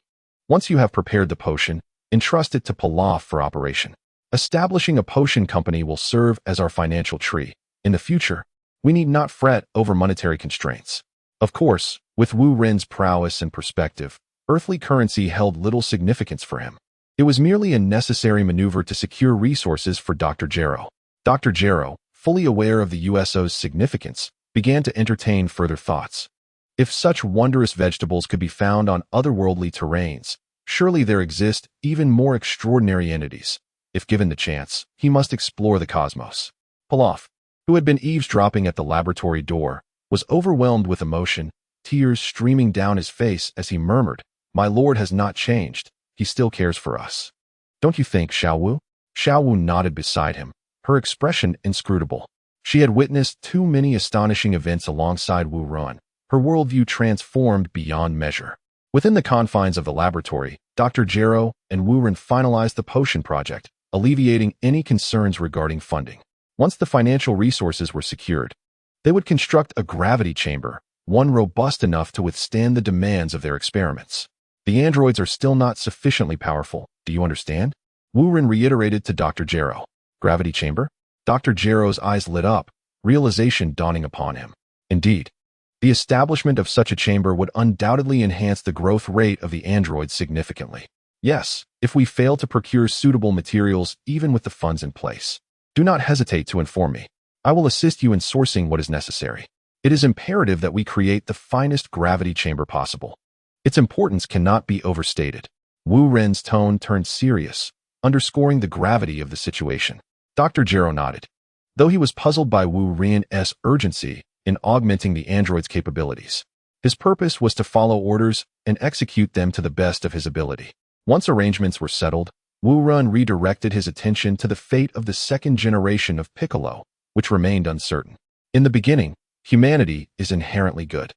Once you have prepared the potion, entrust it to Pilaf for operation. Establishing a potion company will serve as our financial tree. In the future, we need not fret over monetary constraints. Of course, with Wu Ren's prowess and perspective, earthly currency held little significance for him. It was merely a necessary maneuver to secure resources for Dr. Jero. Dr. Jero, fully aware of the USO's significance, began to entertain further thoughts. If such wondrous vegetables could be found on otherworldly terrains, surely there exist even more extraordinary entities. If given the chance, he must explore the cosmos. Pilaf, who had been eavesdropping at the laboratory door, was overwhelmed with emotion, tears streaming down his face as he murmured, My Lord has not changed. He still cares for us. Don't you think, Xiaowu? Xiaowu nodded beside him, her expression inscrutable. She had witnessed too many astonishing events alongside Wu Ren, her worldview transformed beyond measure. Within the confines of the laboratory, Dr. Jero and Wu Ren finalized the potion project, alleviating any concerns regarding funding. Once the financial resources were secured, they would construct a gravity chamber, one robust enough to withstand the demands of their experiments. The androids are still not sufficiently powerful, do you understand? Wu Ren reiterated to Dr. Jero. Gravity chamber? Dr. Jero's eyes lit up, realization dawning upon him. Indeed, the establishment of such a chamber would undoubtedly enhance the growth rate of the androids significantly. Yes, if we fail to procure suitable materials even with the funds in place. Do not hesitate to inform me. I will assist you in sourcing what is necessary. It is imperative that we create the finest gravity chamber possible. Its importance cannot be overstated. Wu Ren's tone turned serious, underscoring the gravity of the situation. Dr. Jero nodded. Though he was puzzled by Wu Ren's urgency in augmenting the android's capabilities, his purpose was to follow orders and execute them to the best of his ability. Once arrangements were settled, Wu Run redirected his attention to the fate of the second generation of Piccolo, which remained uncertain. In the beginning, humanity is inherently good.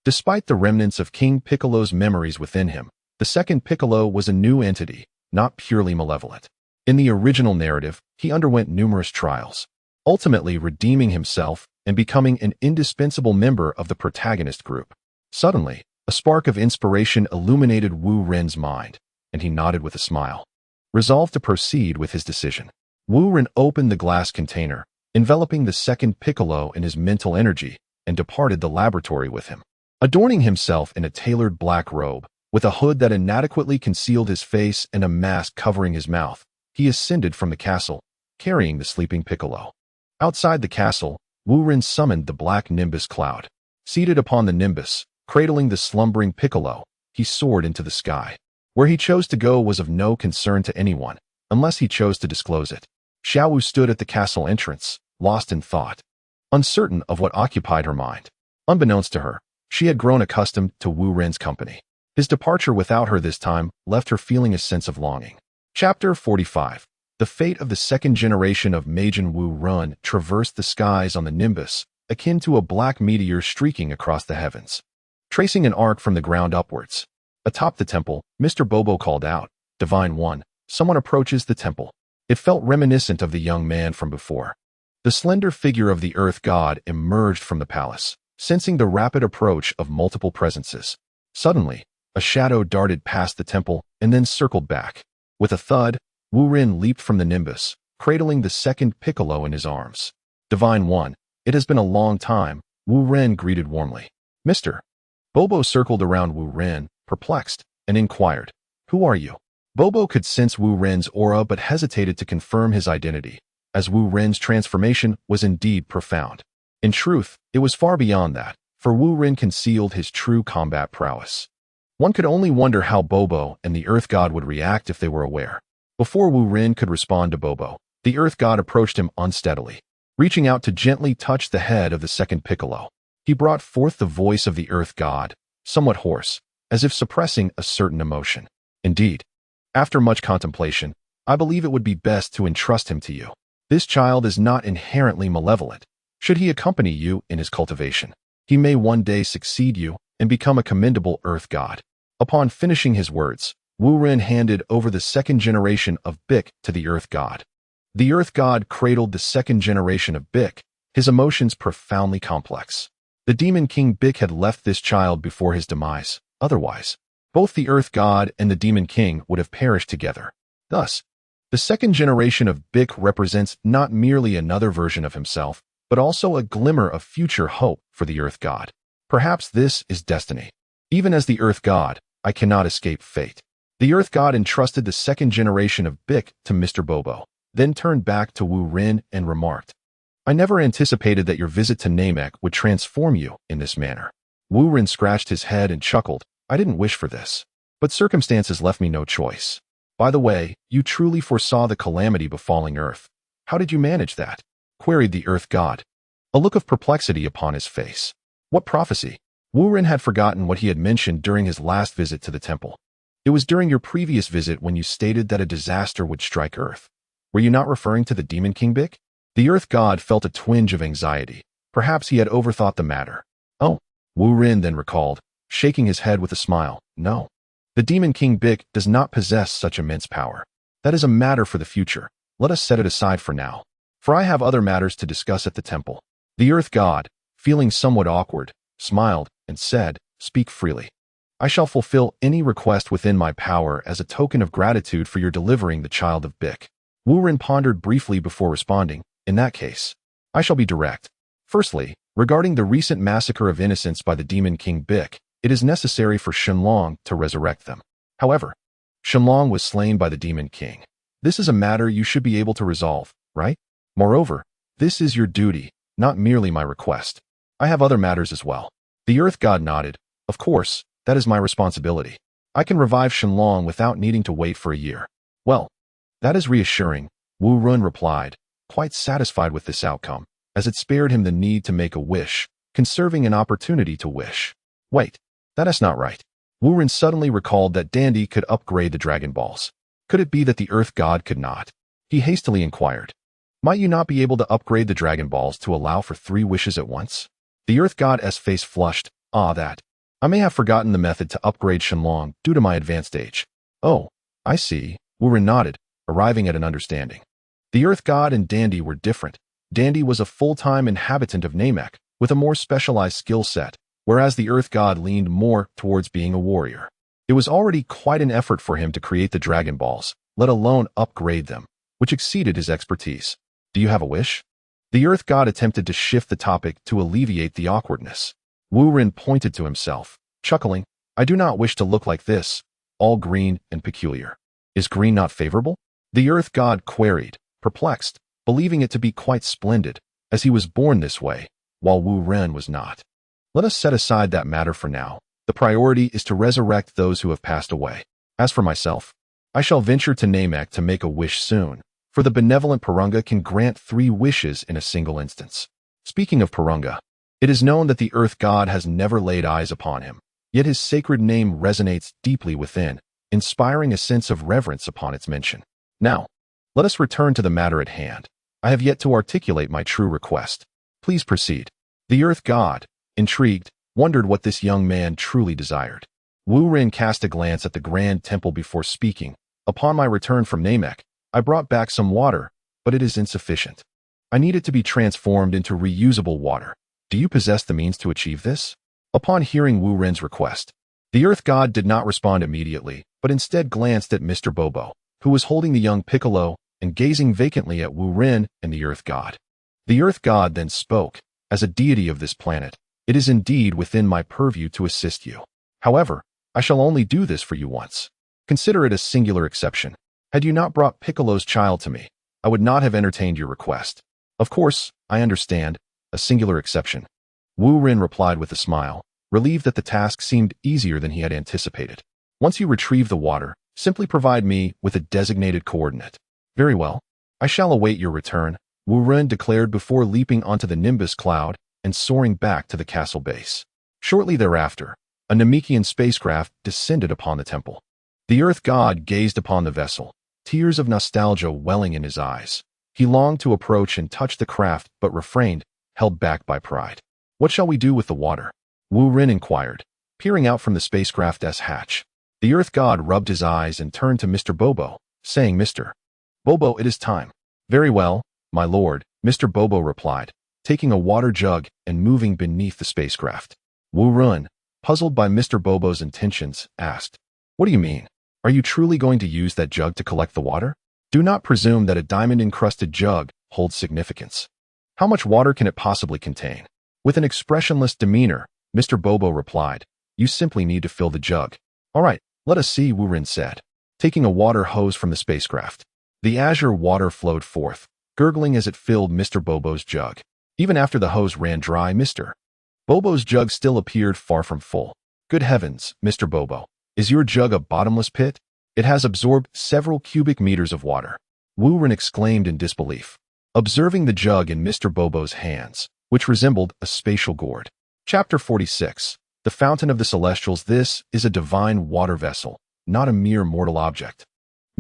Despite the remnants of King Piccolo's memories within him, the second Piccolo was a new entity, not purely malevolent. In the original narrative, he underwent numerous trials, ultimately redeeming himself and becoming an indispensable member of the protagonist group. Suddenly, a spark of inspiration illuminated Wu Ren's mind, and he nodded with a smile. Resolved to proceed with his decision, Wu Ren opened the glass container, enveloping the second Piccolo in his mental energy, and departed the laboratory with him. Adorning himself in a tailored black robe, with a hood that inadequately concealed his face and a mask covering his mouth, he ascended from the castle, carrying the sleeping Piccolo. Outside the castle, Wu Ren summoned the black nimbus cloud. Seated upon the nimbus, cradling the slumbering Piccolo, he soared into the sky. Where he chose to go was of no concern to anyone, unless he chose to disclose it. Xiaowu stood at the castle entrance, lost in thought, uncertain of what occupied her mind. Unbeknownst to her, she had grown accustomed to Wu Ren's company. His departure without her this time left her feeling a sense of longing. Chapter 45. The fate of the second generation of Majin Wu Run traversed the skies on the nimbus, akin to a black meteor streaking across the heavens, tracing an arc from the ground upwards. Atop the temple, Mr. Bobo called out, "Divine One, someone approaches the temple." It felt reminiscent of the young man from before. The slender figure of the Earth God emerged from the palace, sensing the rapid approach of multiple presences. Suddenly, a shadow darted past the temple and then circled back. With a thud, Wu Ren leaped from the nimbus, cradling the second Piccolo in his arms. "Divine One, it has been a long time," Wu Ren greeted warmly. "Mr." Bobo circled around Wu Ren, perplexed, and inquired, "Who are you?" Bobo could sense Wu Ren's aura but hesitated to confirm his identity, as Wu Ren's transformation was indeed profound. In truth, it was far beyond that, for Wu Ren concealed his true combat prowess. One could only wonder how Bobo and the Earth God would react if they were aware. Before Wu Ren could respond to Bobo, the Earth God approached him unsteadily, reaching out to gently touch the head of the second Piccolo. He brought forth the voice of the Earth God, somewhat hoarse, as if suppressing a certain emotion. "Indeed, after much contemplation, I believe it would be best to entrust him to you. This child is not inherently malevolent. Should he accompany you in his cultivation, he may one day succeed you and become a commendable Earth God." Upon finishing his words, Wu Ren handed over the second generation of Bic to the Earth God. The Earth God cradled the second generation of Bic, his emotions profoundly complex. The Demon King Bic had left this child before his demise. Otherwise, both the Earth God and the Demon King would have perished together. Thus, the second generation of Bic represents not merely another version of himself, but also a glimmer of future hope for the Earth God. Perhaps this is destiny. Even as the Earth God, I cannot escape fate. The Earth God entrusted the second generation of Bic to Mr. Bobo, then turned back to Wu Ren and remarked, "I never anticipated that your visit to Namek would transform you in this manner." Wu Ren scratched his head and chuckled, "I didn't wish for this, but circumstances left me no choice. By the way, you truly foresaw the calamity befalling Earth. How did you manage that?" queried the Earth God, a look of perplexity upon his face. What prophecy? Wu Ren had forgotten what he had mentioned during his last visit to the temple. "It was during your previous visit when you stated that a disaster would strike Earth. Were you not referring to the Demon King Bic?" The Earth God felt a twinge of anxiety. Perhaps he had overthought the matter. "Oh," Wu Ren then recalled, shaking his head with a smile, "No. The Demon King Bic does not possess such immense power. That is a matter for the future. Let us set it aside for now, for I have other matters to discuss at the temple." The Earth God, feeling somewhat awkward, smiled and said, "Speak freely. I shall fulfill any request within my power as a token of gratitude for your delivering the child of Bic." Wu Ren pondered briefly before responding, "In that case, I shall be direct. Firstly, regarding the recent massacre of innocents by the Demon King Bic, it is necessary for Shenlong to resurrect them. However, Shenlong was slain by the Demon King. This is a matter you should be able to resolve, right? Moreover, this is your duty, not merely my request. I have other matters as well." The Earth God nodded. "Of course, that is my responsibility. I can revive Shenlong without needing to wait for a year." "Well, that is reassuring," Wu Ren replied, quite satisfied with this outcome, as it spared him the need to make a wish, conserving an opportunity to wish. "Wait, that is not right. Wu Ren suddenly recalled that Dandy could upgrade the Dragon Balls. Could it be that the Earth God could not? He hastily inquired. Might you not be able to upgrade the Dragon Balls to allow for 3 wishes at once? The Earth God's face flushed. That. I may have forgotten the method to upgrade Shenlong due to my advanced age. Oh, I see. Wu Ren nodded, arriving at an understanding. The Earth God and Dandy were different. Dandy was a full-time inhabitant of Namek, with a more specialized skill set, whereas the Earth God leaned more towards being a warrior. It was already quite an effort for him to create the Dragon Balls, let alone upgrade them, which exceeded his expertise. Do you have a wish? The Earth God attempted to shift the topic to alleviate the awkwardness. Wu Ren pointed to himself, chuckling. I do not wish to look like this, all green and peculiar. Is green not favorable? The Earth God queried, perplexed, believing it to be quite splendid, as he was born this way, while Wu Ren was not. Let us set aside that matter for now. The priority is to resurrect those who have passed away. As for myself, I shall venture to Namek to make a wish soon, for the benevolent Purunga can grant 3 wishes in a single instance. Speaking of Purunga, it is known that the Earth God has never laid eyes upon him, yet his sacred name resonates deeply within, inspiring a sense of reverence upon its mention. Now, let us return to the matter at hand. I have yet to articulate my true request. Please proceed. The Earth God, intrigued, wondered what this young man truly desired. Wu Ren cast a glance at the Grand Temple before speaking. Upon my return from Namek, I brought back some water, but it is insufficient. I need it to be transformed into reusable water. Do you possess the means to achieve this? Upon hearing Wu Ren's request, the Earth God did not respond immediately, but instead glanced at Mr. Bobo, who was holding the young Piccolo and gazing vacantly at Wu Ren and the Earth God. The Earth God then spoke. As a deity of this planet, it is indeed within my purview to assist you. However, I shall only do this for you once. Consider it a singular exception. Had you not brought Piccolo's child to me, I would not have entertained your request. Of course, I understand. A singular exception. Wu Ren replied with a smile, relieved that the task seemed easier than he had anticipated. Once you retrieve the water, simply provide me with a designated coordinate. Very well. I shall await your return, Wu Ren declared before leaping onto the Nimbus cloud and soaring back to the castle base. Shortly thereafter, a Namekian spacecraft descended upon the temple. The Earth God gazed upon the vessel, tears of nostalgia welling in his eyes. He longed to approach and touch the craft but refrained, held back by pride. What shall we do with the water? Wu Ren inquired, peering out from the spacecraft's hatch. The Earth God rubbed his eyes and turned to Mr. Bobo, saying, Mr. Bobo, it is time. Very well, my lord, Mr. Bobo replied, taking a water jug and moving beneath the spacecraft. Wu Ren, puzzled by Mr. Bobo's intentions, asked, What do you mean? Are you truly going to use that jug to collect the water? Do not presume that a diamond-encrusted jug holds significance. How much water can it possibly contain? With an expressionless demeanor, Mr. Bobo replied, You simply need to fill the jug. All right, let us see, Wu Ren said, taking a water hose from the spacecraft. The azure water flowed forth, gurgling as it filled Mr. Bobo's jug. Even after the hose ran dry, Mr. Bobo's jug still appeared far from full. Good heavens, Mr. Bobo, is your jug a bottomless pit? It has absorbed several cubic meters of water. Wu Ren exclaimed in disbelief, observing the jug in Mr. Bobo's hands, which resembled a spatial gourd. Chapter 46. The Fountain of the Celestials. This is a divine water vessel, not a mere mortal object,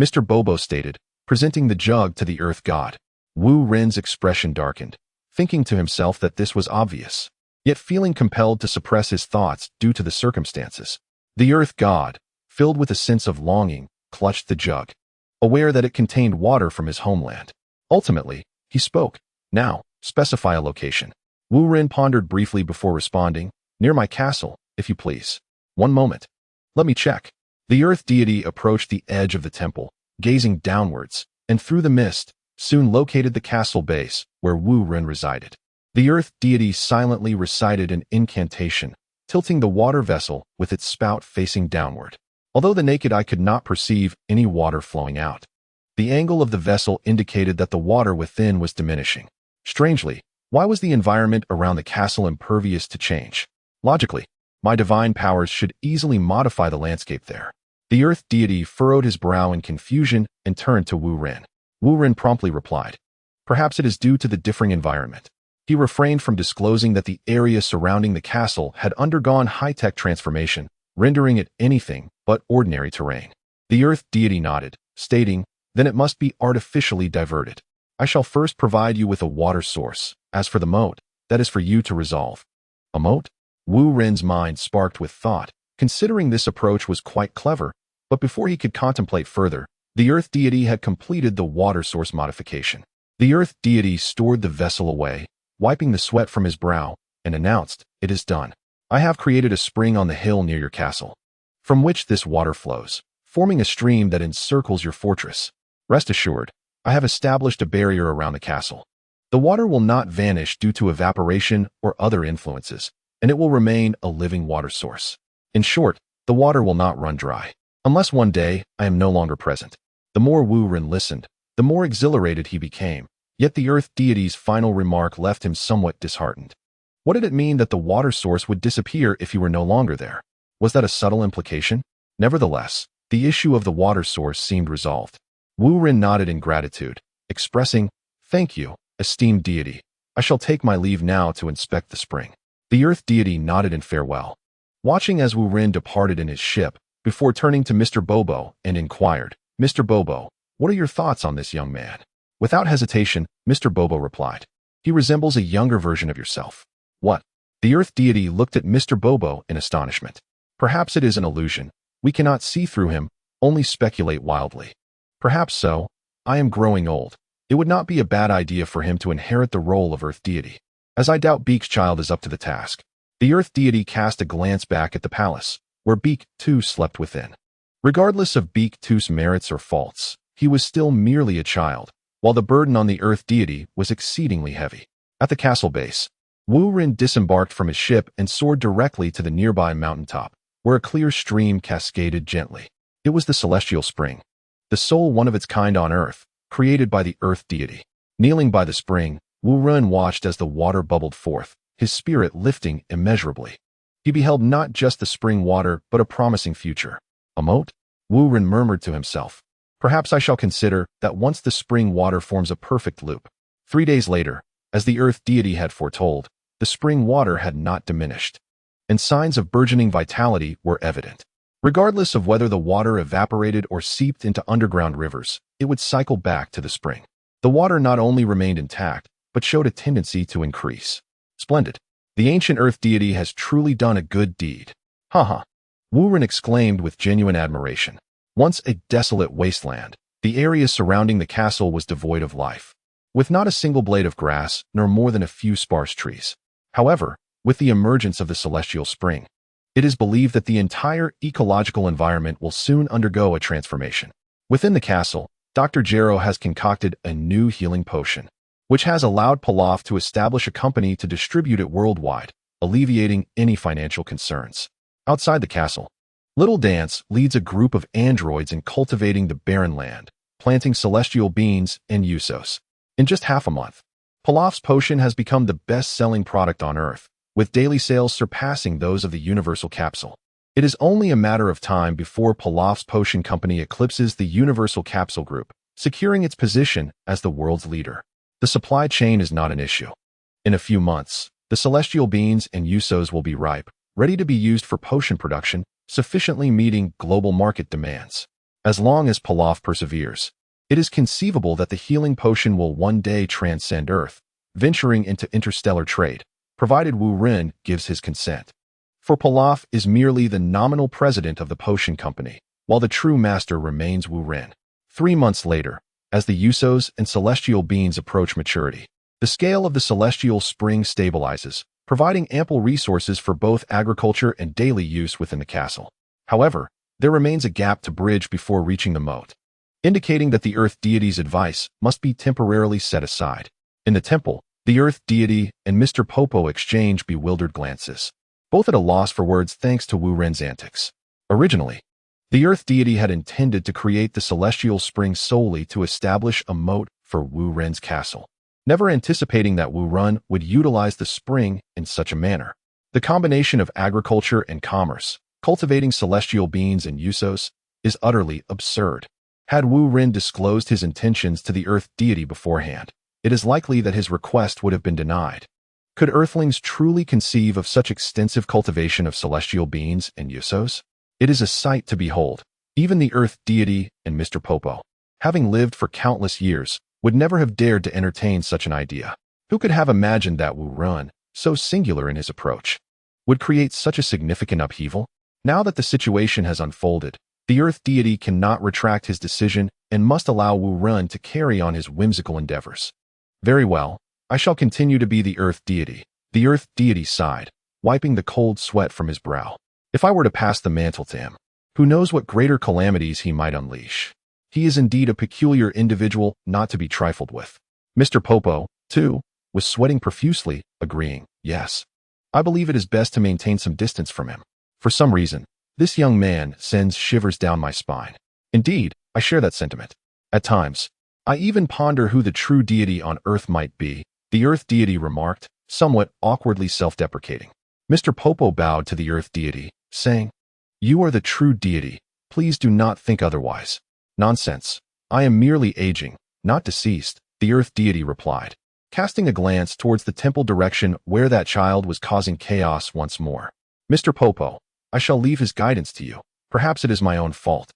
Mr. Bobo stated, presenting the jug to the Earth God. Wu Ren's expression darkened, thinking to himself that this was obvious, yet feeling compelled to suppress his thoughts due to the circumstances. The Earth God, filled with a sense of longing, clutched the jug, aware that it contained water from his homeland. Ultimately, he spoke. Now, specify a location. Wu Ren pondered briefly before responding, Near my castle, if you please. One moment. Let me check. The Earth deity approached the edge of the temple, gazing downwards, and through the mist, soon located the castle base, where Wu Ren resided. The Earth deity silently recited an incantation, tilting the water vessel with its spout facing downward. Although the naked eye could not perceive any water flowing out, the angle of the vessel indicated that the water within was diminishing. Strangely, why was the environment around the castle impervious to change? Logically, my divine powers should easily modify the landscape there. The Earth deity furrowed his brow in confusion and turned to Wu Ren. Wu Ren promptly replied, Perhaps it is due to the differing environment. He refrained from disclosing that the area surrounding the castle had undergone high-tech transformation, rendering it anything but ordinary terrain. The earth deity nodded, stating, "Then it must be artificially diverted. I shall first provide you with a water source. As for the moat, that is for you to resolve." A moat? Wu Ren's mind sparked with thought, considering this approach was quite clever, but before he could contemplate further, the earth deity had completed the water source modification. The earth deity stored the vessel away, wiping the sweat from his brow, and announced, "It is done. I have created a spring on the hill near your castle, from which this water flows, forming a stream that encircles your fortress. Rest assured, I have established a barrier around the castle. The water will not vanish due to evaporation or other influences, and it will remain a living water source. In short, the water will not run dry, unless one day I am no longer present." The more Wu Ren listened, the more exhilarated he became, yet the earth deity's final remark left him somewhat disheartened. What did it mean that the water source would disappear if you were no longer there? Was that a subtle implication? Nevertheless, the issue of the water source seemed resolved. Wu Ren nodded in gratitude, expressing, "Thank you, esteemed deity. I shall take my leave now to inspect the spring." The earth deity nodded in farewell, watching as Wu Ren departed in his ship, before turning to Mr. Bobo and inquired, "Mr. Bobo, what are your thoughts on this young man?" Without hesitation, Mr. Bobo replied, "He resembles a younger version of yourself." "What?" The earth deity looked at Mr. Bobo in astonishment. "Perhaps it is an illusion. We cannot see through him, only speculate wildly." "Perhaps so. I am growing old. It would not be a bad idea for him to inherit the role of earth deity, as I doubt Beak's child is up to the task." The earth deity cast a glance back at the palace, where Beak too slept within. Regardless of Beak too's merits or faults, he was still merely a child, while the burden on the earth deity was exceedingly heavy. At the castle base, Wu Ren disembarked from his ship and soared directly to the nearby mountaintop, where a clear stream cascaded gently. It was the celestial spring, the sole one of its kind on earth, created by the earth deity. Kneeling by the spring, Wu Ren watched as the water bubbled forth, his spirit lifting immeasurably. He beheld not just the spring water, but a promising future. "A moat?" Wu Ren murmured to himself. "Perhaps I shall consider that once the spring water forms a perfect loop." 3 days later, as the earth deity had foretold, the spring water had not diminished, and signs of burgeoning vitality were evident. Regardless of whether the water evaporated or seeped into underground rivers, it would cycle back to the spring. The water not only remained intact, but showed a tendency to increase. "Splendid. The ancient earth deity has truly done a good deed." "Haha," Wu Ren exclaimed with genuine admiration. Once a desolate wasteland, the area surrounding the castle was devoid of life, with not a single blade of grass nor more than a few sparse trees. However, with the emergence of the celestial spring, it is believed that the entire ecological environment will soon undergo a transformation. Within the castle, Dr. Jero has concocted a new healing potion, which has allowed Pilaf to establish a company to distribute it worldwide, alleviating any financial concerns. Outside the castle, Little Dance leads a group of androids in cultivating the barren land, planting celestial beans and Usos. In just half a month, Pilaf's potion has become the best-selling product on Earth, with daily sales surpassing those of the Universal Capsule. It is only a matter of time before Pilaf's potion company eclipses the Universal Capsule Group, securing its position as the world's leader. The supply chain is not an issue. In a few months, the celestial beans and Usos will be ripe, ready to be used for potion production, sufficiently meeting global market demands. As long as Pilaf perseveres, it is conceivable that the healing potion will one day transcend Earth, venturing into interstellar trade, provided Wu Ren gives his consent. For Pilaf is merely the nominal president of the potion company, while the true master remains Wu Ren. 3 months later, as the Usos and celestial beans approach maturity, the scale of the celestial spring stabilizes, providing ample resources for both agriculture and daily use within the castle. However, there remains a gap to bridge before reaching the moat, indicating that the earth deity's advice must be temporarily set aside. In the temple, the earth deity and Mr. Popo exchange bewildered glances, both at a loss for words thanks to Wu Ren's antics. Originally, the earth deity had intended to create the celestial spring solely to establish a moat for Wu Ren's castle, never anticipating that Wu Ren would utilize the spring in such a manner. The combination of agriculture and commerce, cultivating celestial beans and Usos, is utterly absurd. Had Wu Ren disclosed his intentions to the earth deity beforehand, it is likely that his request would have been denied. Could Earthlings truly conceive of such extensive cultivation of celestial beings and Yusos? It is a sight to behold. Even the Earth deity and Mr. Popo, having lived for countless years, would never have dared to entertain such an idea. Who could have imagined that Wu Run, so singular in his approach, would create such a significant upheaval? Now that the situation has unfolded, the Earth deity cannot retract his decision and must allow Wu Run to carry on his whimsical endeavors. Very well, I shall continue to be the Earth deity. The Earth deity sighed, wiping the cold sweat from his brow. If I were to pass the mantle to him, who knows what greater calamities he might unleash. He is indeed a peculiar individual not to be trifled with. Mr. Popo, too, was sweating profusely, agreeing, yes. I believe it is best to maintain some distance from him. For some reason, this young man sends shivers down my spine. Indeed, I share that sentiment. At times, I even ponder who the true deity on Earth might be, the Earth deity remarked, somewhat awkwardly self-deprecating. Mr. Popo bowed to the Earth deity, saying, "You are the true deity. Please do not think otherwise." "Nonsense. I am merely aging, not deceased," the Earth deity replied, casting a glance towards the temple direction where that child was causing chaos once more. "Mr. Popo, I shall leave his guidance to you. Perhaps it is my own fault,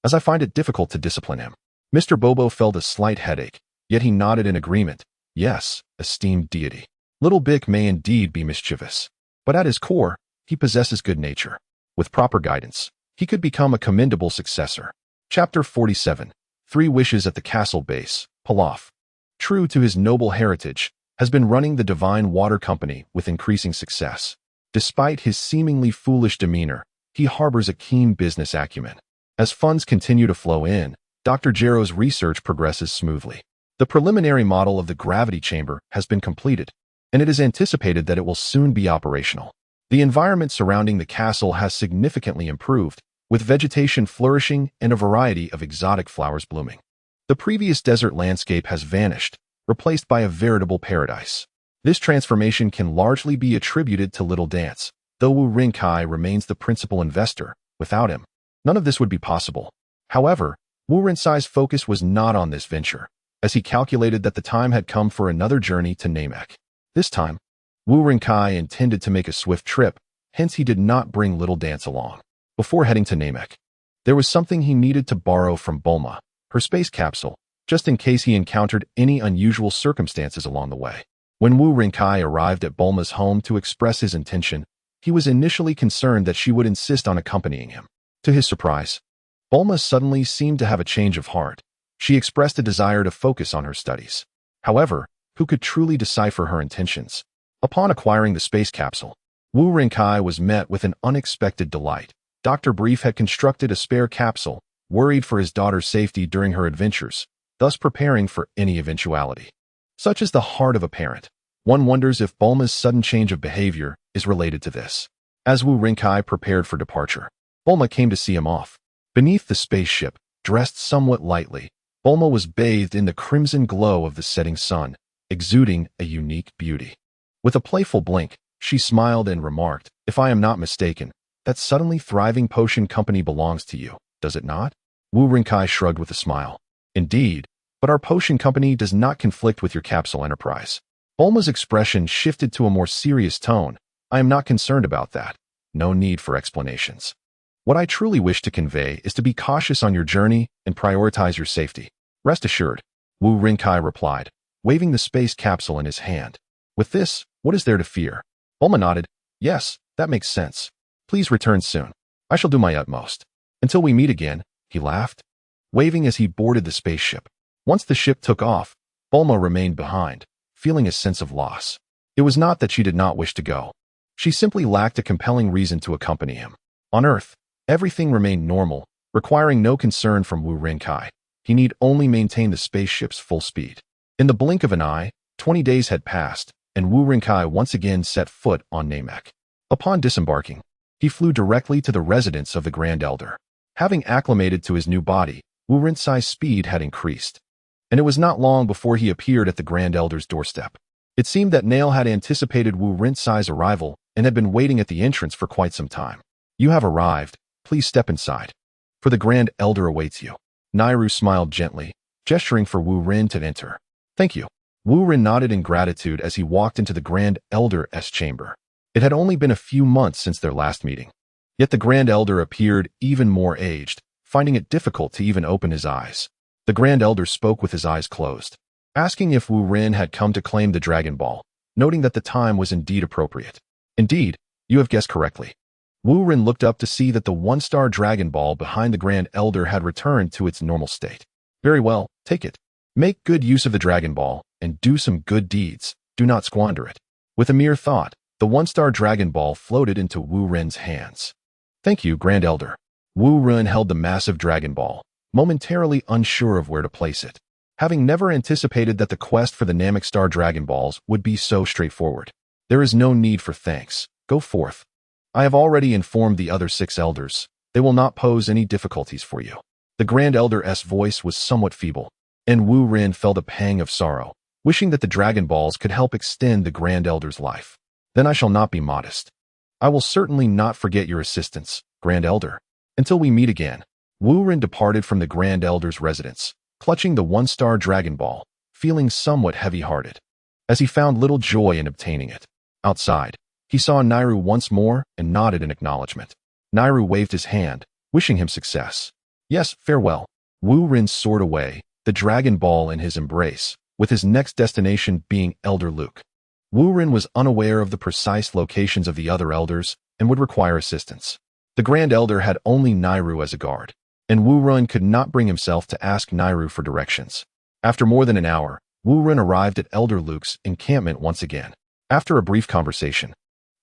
as I find it difficult to discipline him." Mr. Bobo felt a slight headache, yet he nodded in agreement. "Yes, esteemed deity. Little Bick may indeed be mischievous, but at his core, he possesses good nature. With proper guidance, he could become a commendable successor." Chapter 47. 3 Wishes at the Castle Base. Pilaf, true to his noble heritage, has been running the Divine Water Company with increasing success. Despite his seemingly foolish demeanor, he harbors a keen business acumen. As funds continue to flow in, Dr. Jarrow's research progresses smoothly. The preliminary model of the gravity chamber has been completed, and it is anticipated that it will soon be operational. The environment surrounding the castle has significantly improved, with vegetation flourishing and a variety of exotic flowers blooming. The previous desert landscape has vanished, replaced by a veritable paradise. This transformation can largely be attributed to Little Dance, though Wu Rinkai remains the principal investor. Without him, none of this would be possible. However, Wu Rinsai's focus was not on this venture, as he calculated that the time had come for another journey to Namek. This time, Wu Rinkai intended to make a swift trip, hence he did not bring Little Dance along. Before heading to Namek, there was something he needed to borrow from Bulma, her space capsule, just in case he encountered any unusual circumstances along the way. When Wu Rinkai arrived at Bulma's home to express his intention, he was initially concerned that she would insist on accompanying him. To his surprise, Bulma suddenly seemed to have a change of heart. She expressed a desire to focus on her studies. However, who could truly decipher her intentions? Upon acquiring the space capsule, Wu Rinkai was met with an unexpected delight. Dr. Brief had constructed a spare capsule, worried for his daughter's safety during her adventures, thus preparing for any eventuality. Such is the heart of a parent. One wonders if Bulma's sudden change of behavior is related to this. As Wu Rinkai prepared for departure, Bulma came to see him off. Beneath the spaceship, dressed somewhat lightly, Bulma was bathed in the crimson glow of the setting sun, exuding a unique beauty. With a playful blink, she smiled and remarked, "If I am not mistaken, that suddenly thriving potion company belongs to you, does it not?" Wu Rinkai shrugged with a smile. "Indeed, but our potion company does not conflict with your capsule enterprise." Bulma's expression shifted to a more serious tone. "I am not concerned about that. No need for explanations. What I truly wish to convey is to be cautious on your journey and prioritize your safety. Rest assured," Wu Rinkai replied, waving the space capsule in his hand. "With this, what is there to fear?" Bulma nodded. "Yes, that makes sense. Please return soon. I shall do my utmost. Until we meet again," he laughed, waving as he boarded the spaceship. Once the ship took off, Bulma remained behind, feeling a sense of loss. It was not that she did not wish to go. She simply lacked a compelling reason to accompany him. On Earth, everything remained normal, requiring no concern from Wu Rinkai. He need only maintain the spaceship's full speed. In the blink of an eye, 20 days had passed, and Wu Rinkai once again set foot on Namek. Upon disembarking, he flew directly to the residence of the Grand Elder. Having acclimated to his new body, Wu Rinsai's speed had increased, and it was not long before he appeared at the Grand Elder's doorstep. It seemed that Nail had anticipated Wu Rinsai's arrival and had been waiting at the entrance for quite some time. "You have arrived. Please step inside, for the Grand Elder awaits you." Nairu smiled gently, gesturing for Wu Rin to enter. "Thank you." Wu Ren nodded in gratitude as he walked into the Grand Elder's chamber. It had only been a few months since their last meeting. Yet the Grand Elder appeared even more aged, finding it difficult to even open his eyes. The Grand Elder spoke with his eyes closed, asking if Wu Ren had come to claim the Dragon Ball, noting that the time was indeed appropriate. Indeed, you have guessed correctly. Wu Ren looked up to see that the one-star Dragon Ball behind the Grand Elder had returned to its normal state. Very well, take it. Make good use of the Dragon Ball, and do some good deeds. Do not squander it. With a mere thought, the one-star Dragon Ball floated into Wu Ren's hands. Thank you, Grand Elder. Wu Ren held the massive Dragon Ball, momentarily unsure of where to place it, having never anticipated that the quest for the Namek Star Dragon Balls would be so straightforward. There is no need for thanks. Go forth. I have already informed the other 6 elders. They will not pose any difficulties for you. The Grand Elder's voice was somewhat feeble, and Wu Ren felt a pang of sorrow, wishing that the Dragon Balls could help extend the Grand Elder's life. Then I shall not be modest. I will certainly not forget your assistance, Grand Elder. Until we meet again. Wu Ren departed from the Grand Elder's residence, clutching the one-star Dragon Ball, feeling somewhat heavy-hearted, as he found little joy in obtaining it. Outside, he saw Nairu once more and nodded in acknowledgement. Nairu waved his hand, wishing him success. Yes, farewell. Wu Ren soared away, the Dragon Ball in his embrace, with his next destination being Elder Luke. Wu Ren was unaware of the precise locations of the other elders and would require assistance. The Grand Elder had only Nairu as a guard, and Wu Ren could not bring himself to ask Nairu for directions. After more than an hour, Wu Ren arrived at Elder Luke's encampment once again. After a brief conversation,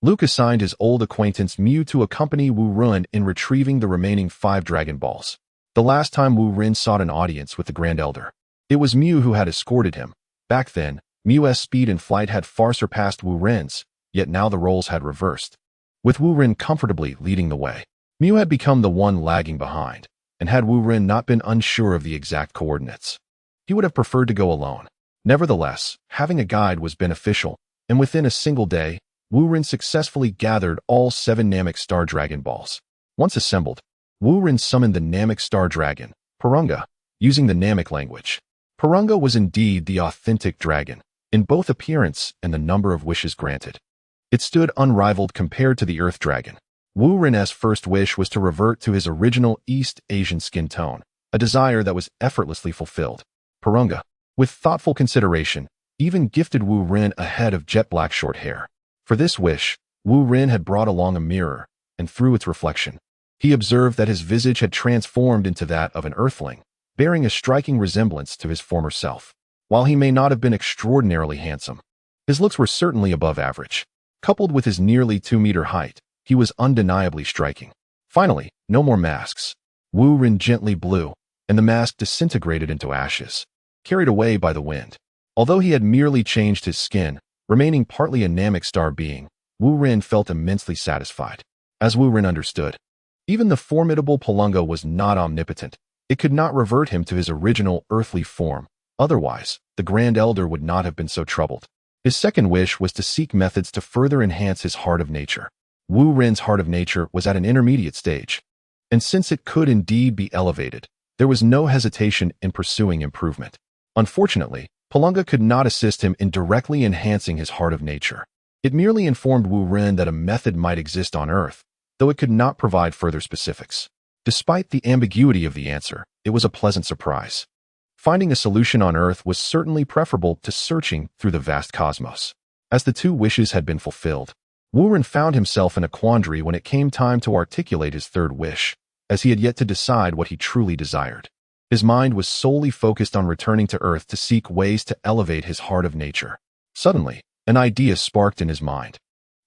Luke assigned his old acquaintance Mew to accompany Wu Ren in retrieving the remaining 5 Dragon Balls. The last time Wu Ren sought an audience with the Grand Elder, it was Mew who had escorted him. Back then, Mew's speed and flight had far surpassed Wu Ren's, yet now the roles had reversed. With Wu Ren comfortably leading the way, Mew had become the one lagging behind, and had Wu Ren not been unsure of the exact coordinates, he would have preferred to go alone. Nevertheless, having a guide was beneficial, and within a single day, Wu Ren successfully gathered all 7 Namek Star Dragon Balls. Once assembled, Wu Ren summoned the Namek Star Dragon, Purunga, using the Namek language. Purunga was indeed the authentic dragon, in both appearance and the number of wishes granted. It stood unrivaled compared to the Earth Dragon. Wu Ren's first wish was to revert to his original East Asian skin tone, a desire that was effortlessly fulfilled. Purunga, with thoughtful consideration, even gifted Wu Ren a head of jet black short hair. For this wish, Wu Ren had brought along a mirror, and through its reflection, he observed that his visage had transformed into that of an earthling, bearing a striking resemblance to his former self. While he may not have been extraordinarily handsome, his looks were certainly above average. Coupled with his nearly 2-meter height, he was undeniably striking. Finally, no more masks. Wu Ren gently blew, and the mask disintegrated into ashes, carried away by the wind. Although he had merely changed his skin, remaining partly a Namek Star being, Wu Ren felt immensely satisfied. As Wu Ren understood, even the formidable Purunga was not omnipotent. It could not revert him to his original earthly form. Otherwise, the Grand Elder would not have been so troubled. His second wish was to seek methods to further enhance his heart of nature. Wu Ren's heart of nature was at an intermediate stage, and since it could indeed be elevated, there was no hesitation in pursuing improvement. Unfortunately, Purunga could not assist him in directly enhancing his heart of nature. It merely informed Wu Ren that a method might exist on Earth, though it could not provide further specifics. Despite the ambiguity of the answer, it was a pleasant surprise. Finding a solution on Earth was certainly preferable to searching through the vast cosmos. As the 2 wishes had been fulfilled, Wu Ren found himself in a quandary when it came time to articulate his third wish, as he had yet to decide what he truly desired. His mind was solely focused on returning to Earth to seek ways to elevate his heart of nature. Suddenly, an idea sparked in his mind.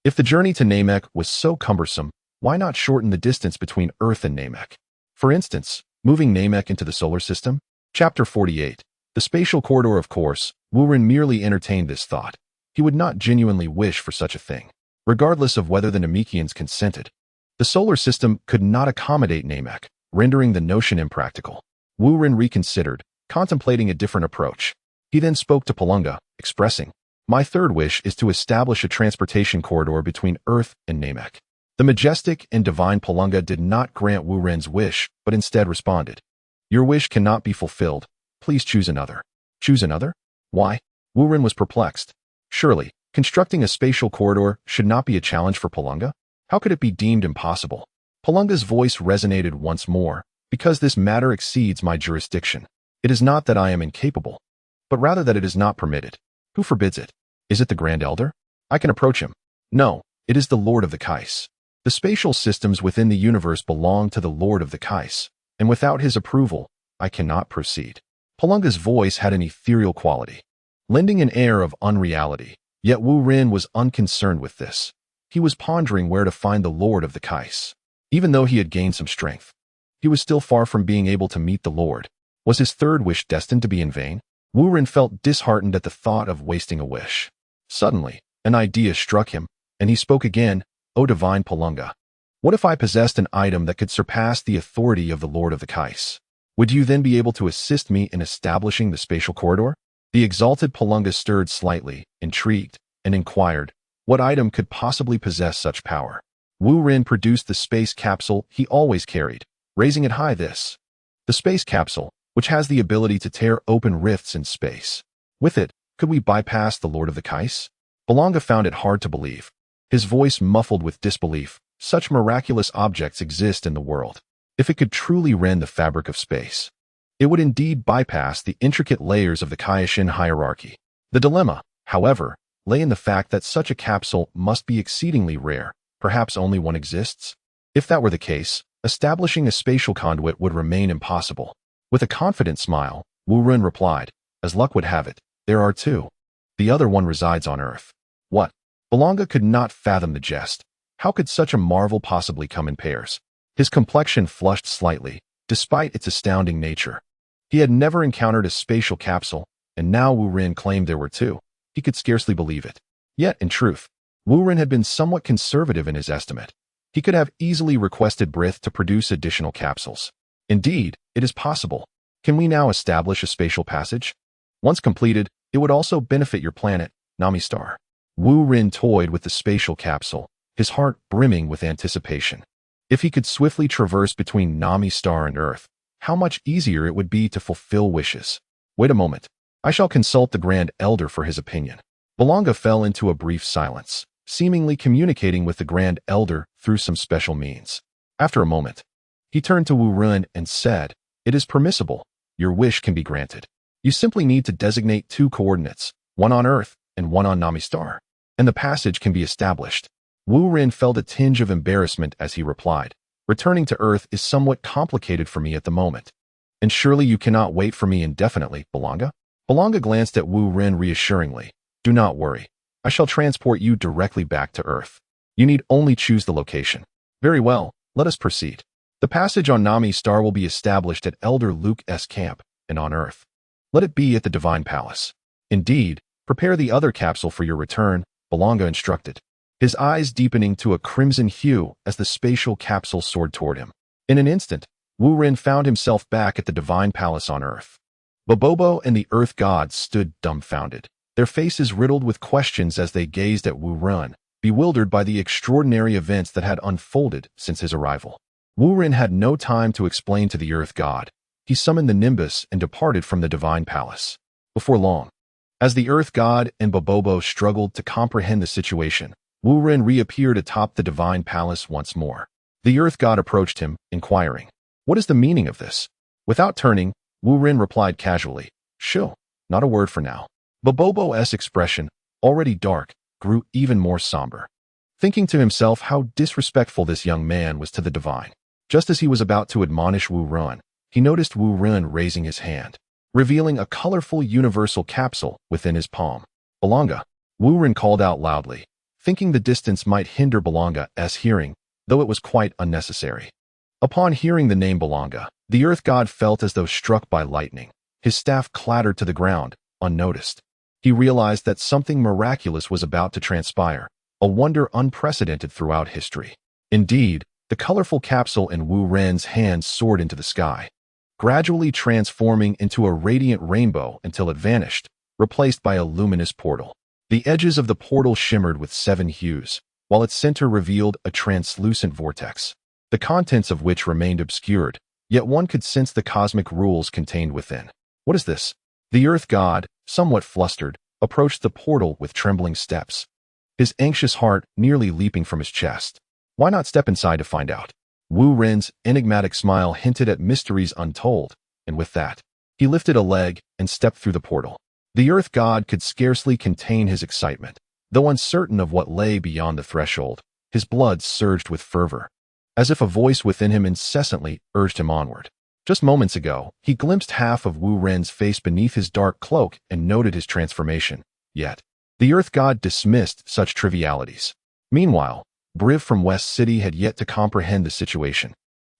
If the journey to Namek was so cumbersome, why not shorten the distance between Earth and Namek? For instance, moving Namek into the solar system? Chapter 48. The Spatial Corridor. Of course, Wu Ren merely entertained this thought. He would not genuinely wish for such a thing, regardless of whether the Namekians consented. The solar system could not accommodate Namek, rendering the notion impractical. Wu Ren reconsidered, contemplating a different approach. He then spoke to Purunga, expressing, "My third wish is to establish a transportation corridor between Earth and Namek." The majestic and divine Purunga did not grant Wu Ren's wish, but instead responded, "Your wish cannot be fulfilled. Please choose another." "Choose another? Why?" Wu Ren was perplexed. Surely, constructing a spatial corridor should not be a challenge for Palunga? How could it be deemed impossible? Palunga's voice resonated once more, because this matter exceeds my jurisdiction. It is not that I am incapable, but rather that it is not permitted. Who forbids it? Is it the Grand Elder? I can approach him. No, it is the Lord of the Kais. The spatial systems within the universe belong to the Lord of the Kais, and without his approval, I cannot proceed. Palunga's voice had an ethereal quality, lending an air of unreality, yet Wu Ren was unconcerned with this. He was pondering where to find the Lord of the Kais. Even though he had gained some strength, he was still far from being able to meet the Lord. Was his third wish destined to be in vain? Wu Ren felt disheartened at the thought of wasting a wish. Suddenly, an idea struck him, and he spoke again. O divine Palunga, what if I possessed an item that could surpass the authority of the Lord of the Kais? Would you then be able to assist me in establishing the spatial corridor? The exalted Palunga stirred slightly, intrigued, and inquired, what item could possibly possess such power? Wu Ren produced the space capsule he always carried, raising it high. The space capsule, which has the ability to tear open rifts in space. With it, could we bypass the Lord of the Kais? Palunga found it hard to believe. His voice muffled with disbelief. Such miraculous objects exist in the world. If it could truly rend the fabric of space, it would indeed bypass the intricate layers of the Kaioshin hierarchy. The dilemma, however, lay in the fact that such a capsule must be exceedingly rare. Perhaps only one exists? If that were the case, establishing a spatial conduit would remain impossible. With a confident smile, Wu Ren replied, as luck would have it, there are two. The other one resides on Earth. What? Palunga could not fathom the jest. How could such a marvel possibly come in pairs? His complexion flushed slightly, despite its astounding nature. He had never encountered a spatial capsule, and now Wu Ren claimed there were two. He could scarcely believe it. Yet, in truth, Wu Ren had been somewhat conservative in his estimate. He could have easily requested Brith to produce additional capsules. Indeed, it is possible. Can we now establish a spatial passage? Once completed, it would also benefit your planet, Nami Star. Wu Ren toyed with the spatial capsule, his heart brimming with anticipation. If he could swiftly traverse between Nami Star and Earth, how much easier it would be to fulfill wishes. Wait a moment. I shall consult the Grand Elder for his opinion. Palunga fell into a brief silence, seemingly communicating with the Grand Elder through some special means. After a moment, he turned to Wu Ren and said, it is permissible. Your wish can be granted. You simply need to designate two coordinates, one on Earth and one on Nami Star, and the passage can be established. Wu Ren felt a tinge of embarrassment as he replied, returning to Earth is somewhat complicated for me at the moment. And surely you cannot wait for me indefinitely, Palunga? Palunga glanced at Wu Ren reassuringly. Do not worry. I shall transport you directly back to Earth. You need only choose the location. Very well, let us proceed. The passage on Nami Star will be established at Elder Luke's camp, and on Earth, let it be at the Divine Palace. Indeed, prepare the other capsule for your return, Palunga instructed, his eyes deepening to a crimson hue as the spatial capsule soared toward him. In an instant, Wu Ren found himself back at the Divine Palace on Earth. Bobobo and the Earth Gods stood dumbfounded, their faces riddled with questions as they gazed at Wu Ren, bewildered by the extraordinary events that had unfolded since his arrival. Wu Ren had no time to explain to the Earth God. He summoned the Nimbus and departed from the Divine Palace. Before long, as the Earth God and Bobobo struggled to comprehend the situation, Wu Ren reappeared atop the Divine Palace once more. The Earth God approached him, inquiring, what is the meaning of this? Without turning, Wu Ren replied casually, Shoo, not a word for now. Bobobo's expression, already dark, grew even more somber, thinking to himself how disrespectful this young man was to the divine. Just as he was about to admonish Wu Ren, he noticed Wu Ren raising his hand, revealing a colorful universal capsule within his palm. Palunga, Wu Ren called out loudly, thinking the distance might hinder Palunga's hearing, though it was quite unnecessary. Upon hearing the name Palunga, the Earth God felt as though struck by lightning. His staff clattered to the ground, unnoticed. He realized that something miraculous was about to transpire, a wonder unprecedented throughout history. Indeed, the colorful capsule in Wu Ren's hands soared into the sky, gradually transforming into a radiant rainbow until it vanished, replaced by a luminous portal. The edges of the portal shimmered with 7 hues, while its center revealed a translucent vortex, the contents of which remained obscured, yet one could sense the cosmic rules contained within. What is this? The Earth God, somewhat flustered, approached the portal with trembling steps, his anxious heart nearly leaping from his chest. Why not step inside to find out? Wu Ren's enigmatic smile hinted at mysteries untold, and with that, he lifted a leg and stepped through the portal. The Earth God could scarcely contain his excitement. Though uncertain of what lay beyond the threshold, his blood surged with fervor, as if a voice within him incessantly urged him onward. Just moments ago, he glimpsed half of Wu Ren's face beneath his dark cloak and noted his transformation. Yet, the Earth God dismissed such trivialities. Meanwhile, Briv from West City had yet to comprehend the situation,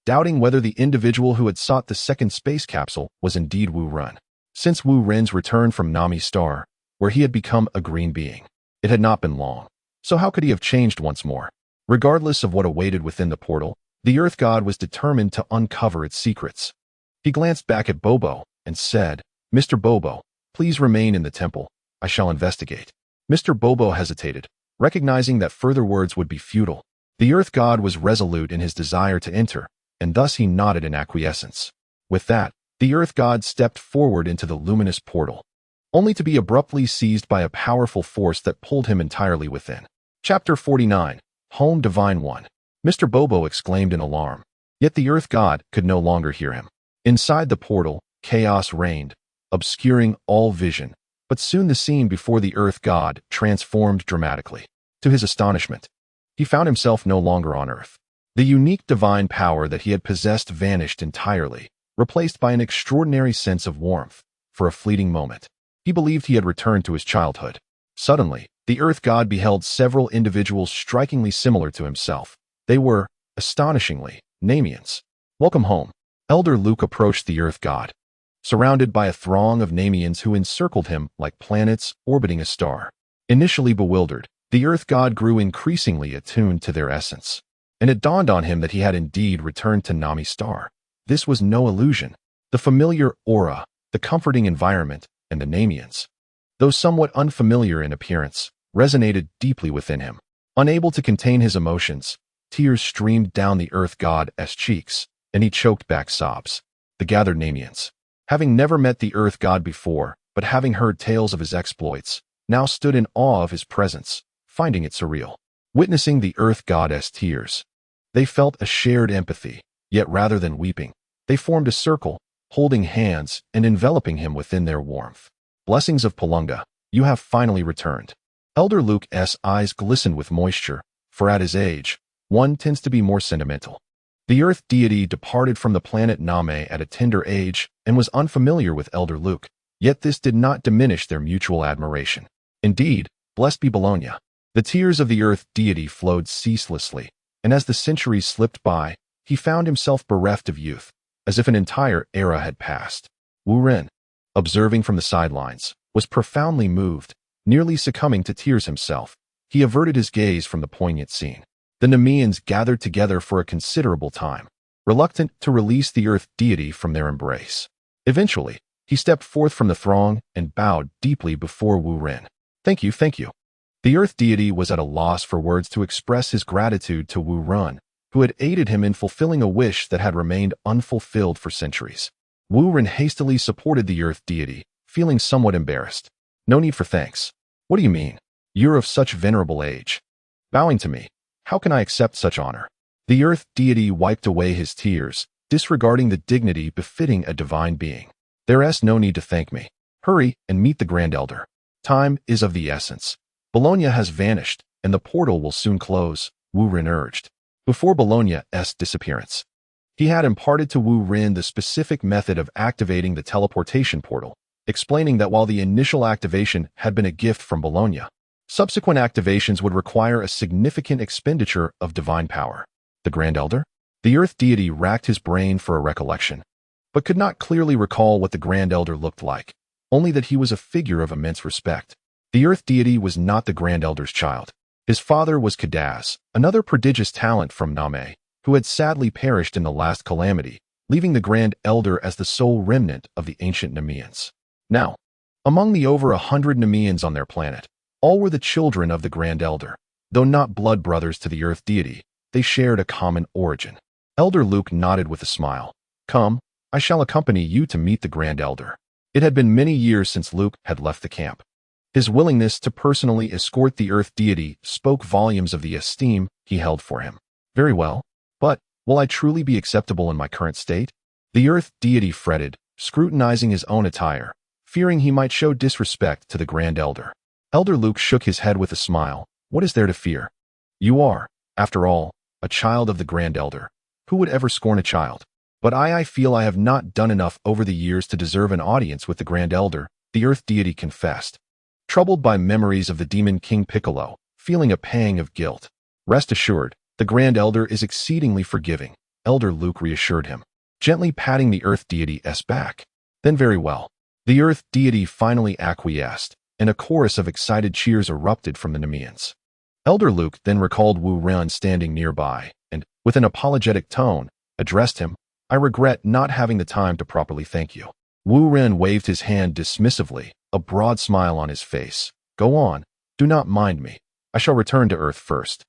doubting whether the individual who had sought the second space capsule was indeed Wu Ren. Since Wu Ren's return from Nami Star, where he had become a green being, it had not been long. So how could he have changed once more? Regardless of what awaited within the portal, the Earth God was determined to uncover its secrets. He glanced back at Bobo and said, "Mr. Bobo, please remain in the temple. I shall investigate." Mr. Bobo hesitated, recognizing that further words would be futile. The Earth God was resolute in his desire to enter, and thus he nodded in acquiescence. With that, the Earth God stepped forward into the luminous portal, only to be abruptly seized by a powerful force that pulled him entirely within. Chapter 49. Home Divine One. Mr. Bobo exclaimed in alarm, yet the Earth God could no longer hear him. Inside the portal, chaos reigned, obscuring all vision, but soon the scene before the Earth God transformed dramatically. To his astonishment, he found himself no longer on Earth. The unique divine power that he had possessed vanished entirely, replaced by an extraordinary sense of warmth. For a fleeting moment, he believed he had returned to his childhood. Suddenly, the Earth God beheld several individuals strikingly similar to himself. They were, astonishingly, Namians. "Welcome home." Elder Luke approached the Earth God, surrounded by a throng of Namians who encircled him like planets orbiting a star. Initially bewildered, the Earth God grew increasingly attuned to their essence, and it dawned on him that he had indeed returned to Nami Star. This was no illusion. The familiar aura, the comforting environment, and the Namians, though somewhat unfamiliar in appearance, resonated deeply within him. Unable to contain his emotions, tears streamed down the Earth God's cheeks, and he choked back sobs. The gathered Namians, having never met the Earth God before, but having heard tales of his exploits, now stood in awe of his presence, finding it surreal. Witnessing the Earth God's tears, they felt a shared empathy, yet rather than weeping, they formed a circle, holding hands and enveloping him within their warmth. "Blessings of Palunga, you have finally returned." Elder Luke's eyes glistened with moisture, for at his age, one tends to be more sentimental. The Earth deity departed from the planet Namek at a tender age and was unfamiliar with Elder Luke, yet this did not diminish their mutual admiration. Indeed, blessed be Bologna. The tears of the Earth deity flowed ceaselessly, and as the centuries slipped by, he found himself bereft of youth, as if an entire era had passed. Wu Ren, observing from the sidelines, was profoundly moved, nearly succumbing to tears himself. He averted his gaze from the poignant scene. The Namians gathered together for a considerable time, reluctant to release the Earth deity from their embrace. Eventually, he stepped forth from the throng and bowed deeply before Wu Ren. "Thank you, thank you." The Earth deity was at a loss for words to express his gratitude to Wu Ren, who had aided him in fulfilling a wish that had remained unfulfilled for centuries. Wu Ren hastily supported the Earth deity, feeling somewhat embarrassed. "No need for thanks. What do you mean? You're of such venerable age. Bowing to me. How can I accept such honor?" The Earth deity wiped away his tears, disregarding the dignity befitting a divine being. "There's no need to thank me. Hurry and meet the Grand Elder. Time is of the essence. Bologna has vanished, and the portal will soon close," Wu Ren urged. Before Bologna's disappearance, he had imparted to Wu Ren the specific method of activating the teleportation portal, explaining that while the initial activation had been a gift from Bologna, subsequent activations would require a significant expenditure of divine power. The Grand Elder? The Earth deity racked his brain for a recollection, but could not clearly recall what the Grand Elder looked like, only that he was a figure of immense respect. The Earth deity was not the Grand Elder's child. His father was Kadaz, another prodigious talent from Namek, who had sadly perished in the last calamity, leaving the Grand Elder as the sole remnant of the ancient Namians. Now, among the over 100 Namians on their planet, all were the children of the Grand Elder. Though not blood brothers to the Earth deity, they shared a common origin. Elder Luke nodded with a smile. "Come, I shall accompany you to meet the Grand Elder." It had been many years since Luke had left the camp. His willingness to personally escort the Earth deity spoke volumes of the esteem he held for him. Very well, but will I truly be acceptable in my current state? The Earth deity fretted, scrutinizing his own attire, fearing he might show disrespect to the Grand Elder. Elder Luke shook his head with a smile. What is there to fear? You are, after all, a child of the Grand Elder. Who would ever scorn a child? But I feel I have not done enough over the years to deserve an audience with the Grand Elder, the Earth deity confessed. Troubled by memories of the demon King Piccolo, feeling a pang of guilt. Rest assured, the Grand Elder is exceedingly forgiving, Elder Luke reassured him, gently patting the Earth deity's back. Then very well. The Earth deity finally acquiesced, and a chorus of excited cheers erupted from the Nemeans. Elder Luke then recalled Wu Ren standing nearby, and, with an apologetic tone, addressed him. I regret not having the time to properly thank you. Wu Ren waved his hand dismissively, a broad smile on his face. Go on, do not mind me. I shall return to Earth first.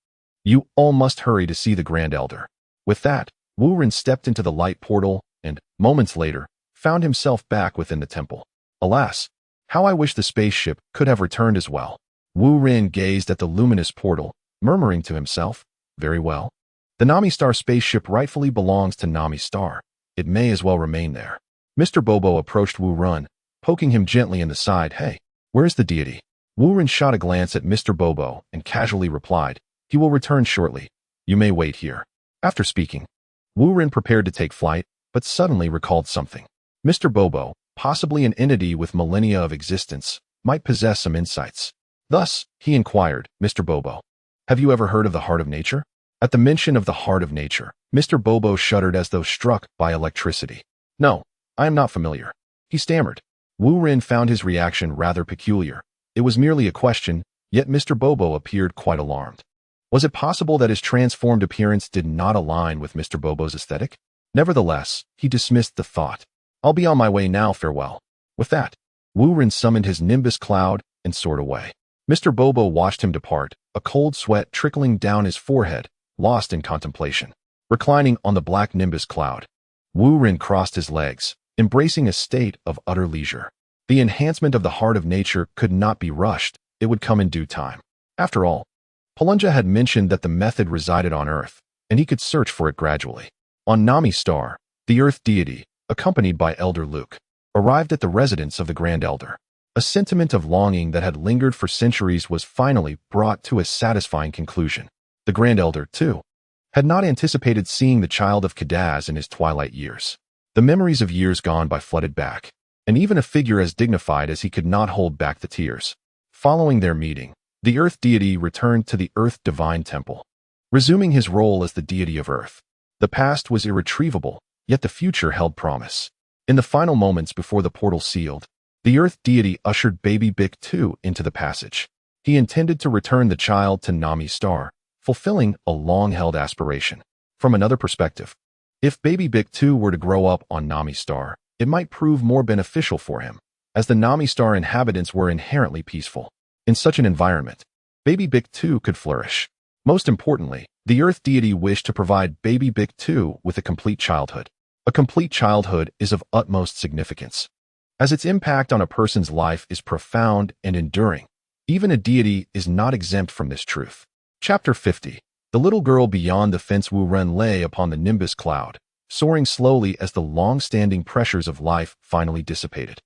You all must hurry to see the Grand Elder. With that, Wu Ren stepped into the light portal and, moments later, found himself back within the temple. Alas, how I wish the spaceship could have returned as well. Wu Ren gazed at the luminous portal, murmuring to himself, very well. The Nami Star spaceship rightfully belongs to Nami Star. It may as well remain there. Mr. Bobo approached Wu Ren, poking him gently in the side. Hey, where's the deity? Wu Ren shot a glance at Mr. Bobo and casually replied, he will return shortly. You may wait here. After speaking, Wu Ren prepared to take flight, but suddenly recalled something. Mr. Bobo, possibly an entity with millennia of existence, might possess some insights. Thus, he inquired, Mr. Bobo, have you ever heard of the Heart of Nature? At the mention of the Heart of Nature, Mr. Bobo shuddered as though struck by electricity. No, I am not familiar. He stammered. Wu Ren found his reaction rather peculiar. It was merely a question, yet Mr. Bobo appeared quite alarmed. Was it possible that his transformed appearance did not align with Mr. Bobo's aesthetic? Nevertheless, he dismissed the thought. I'll be on my way now, farewell. With that, Wu Ren summoned his Nimbus cloud and soared away. Mr. Bobo watched him depart, a cold sweat trickling down his forehead, lost in contemplation. Reclining on the black Nimbus cloud, Wu Ren crossed his legs, embracing a state of utter leisure. The enhancement of the Heart of Nature could not be rushed, it would come in due time. After all, Palunja had mentioned that the method resided on Earth, and he could search for it gradually. On Nami Star, the Earth deity, accompanied by Elder Luke, arrived at the residence of the Grand Elder. A sentiment of longing that had lingered for centuries was finally brought to a satisfying conclusion. The Grand Elder, too, had not anticipated seeing the child of Kadaz in his twilight years. The memories of years gone by flooded back, and even a figure as dignified as he could not hold back the tears. Following their meeting, the Earth deity returned to the Earth Divine Temple, resuming his role as the deity of Earth. The past was irretrievable, yet the future held promise. In the final moments before the portal sealed, the Earth deity ushered baby Bic II into the passage. He intended to return the child to Nami Star, fulfilling a long-held aspiration. From another perspective, if baby Bic II were to grow up on Nami Star, it might prove more beneficial for him, as the Nami Star inhabitants were inherently peaceful. In such an environment, baby Bic II could flourish. Most importantly, the Earth deity wished to provide baby Bic II with a complete childhood. A complete childhood is of utmost significance, as its impact on a person's life is profound and enduring. Even a deity is not exempt from this truth. Chapter 50. The little girl beyond the fence. Wu Ren lay upon the Nimbus cloud, soaring slowly as the long-standing pressures of life finally dissipated,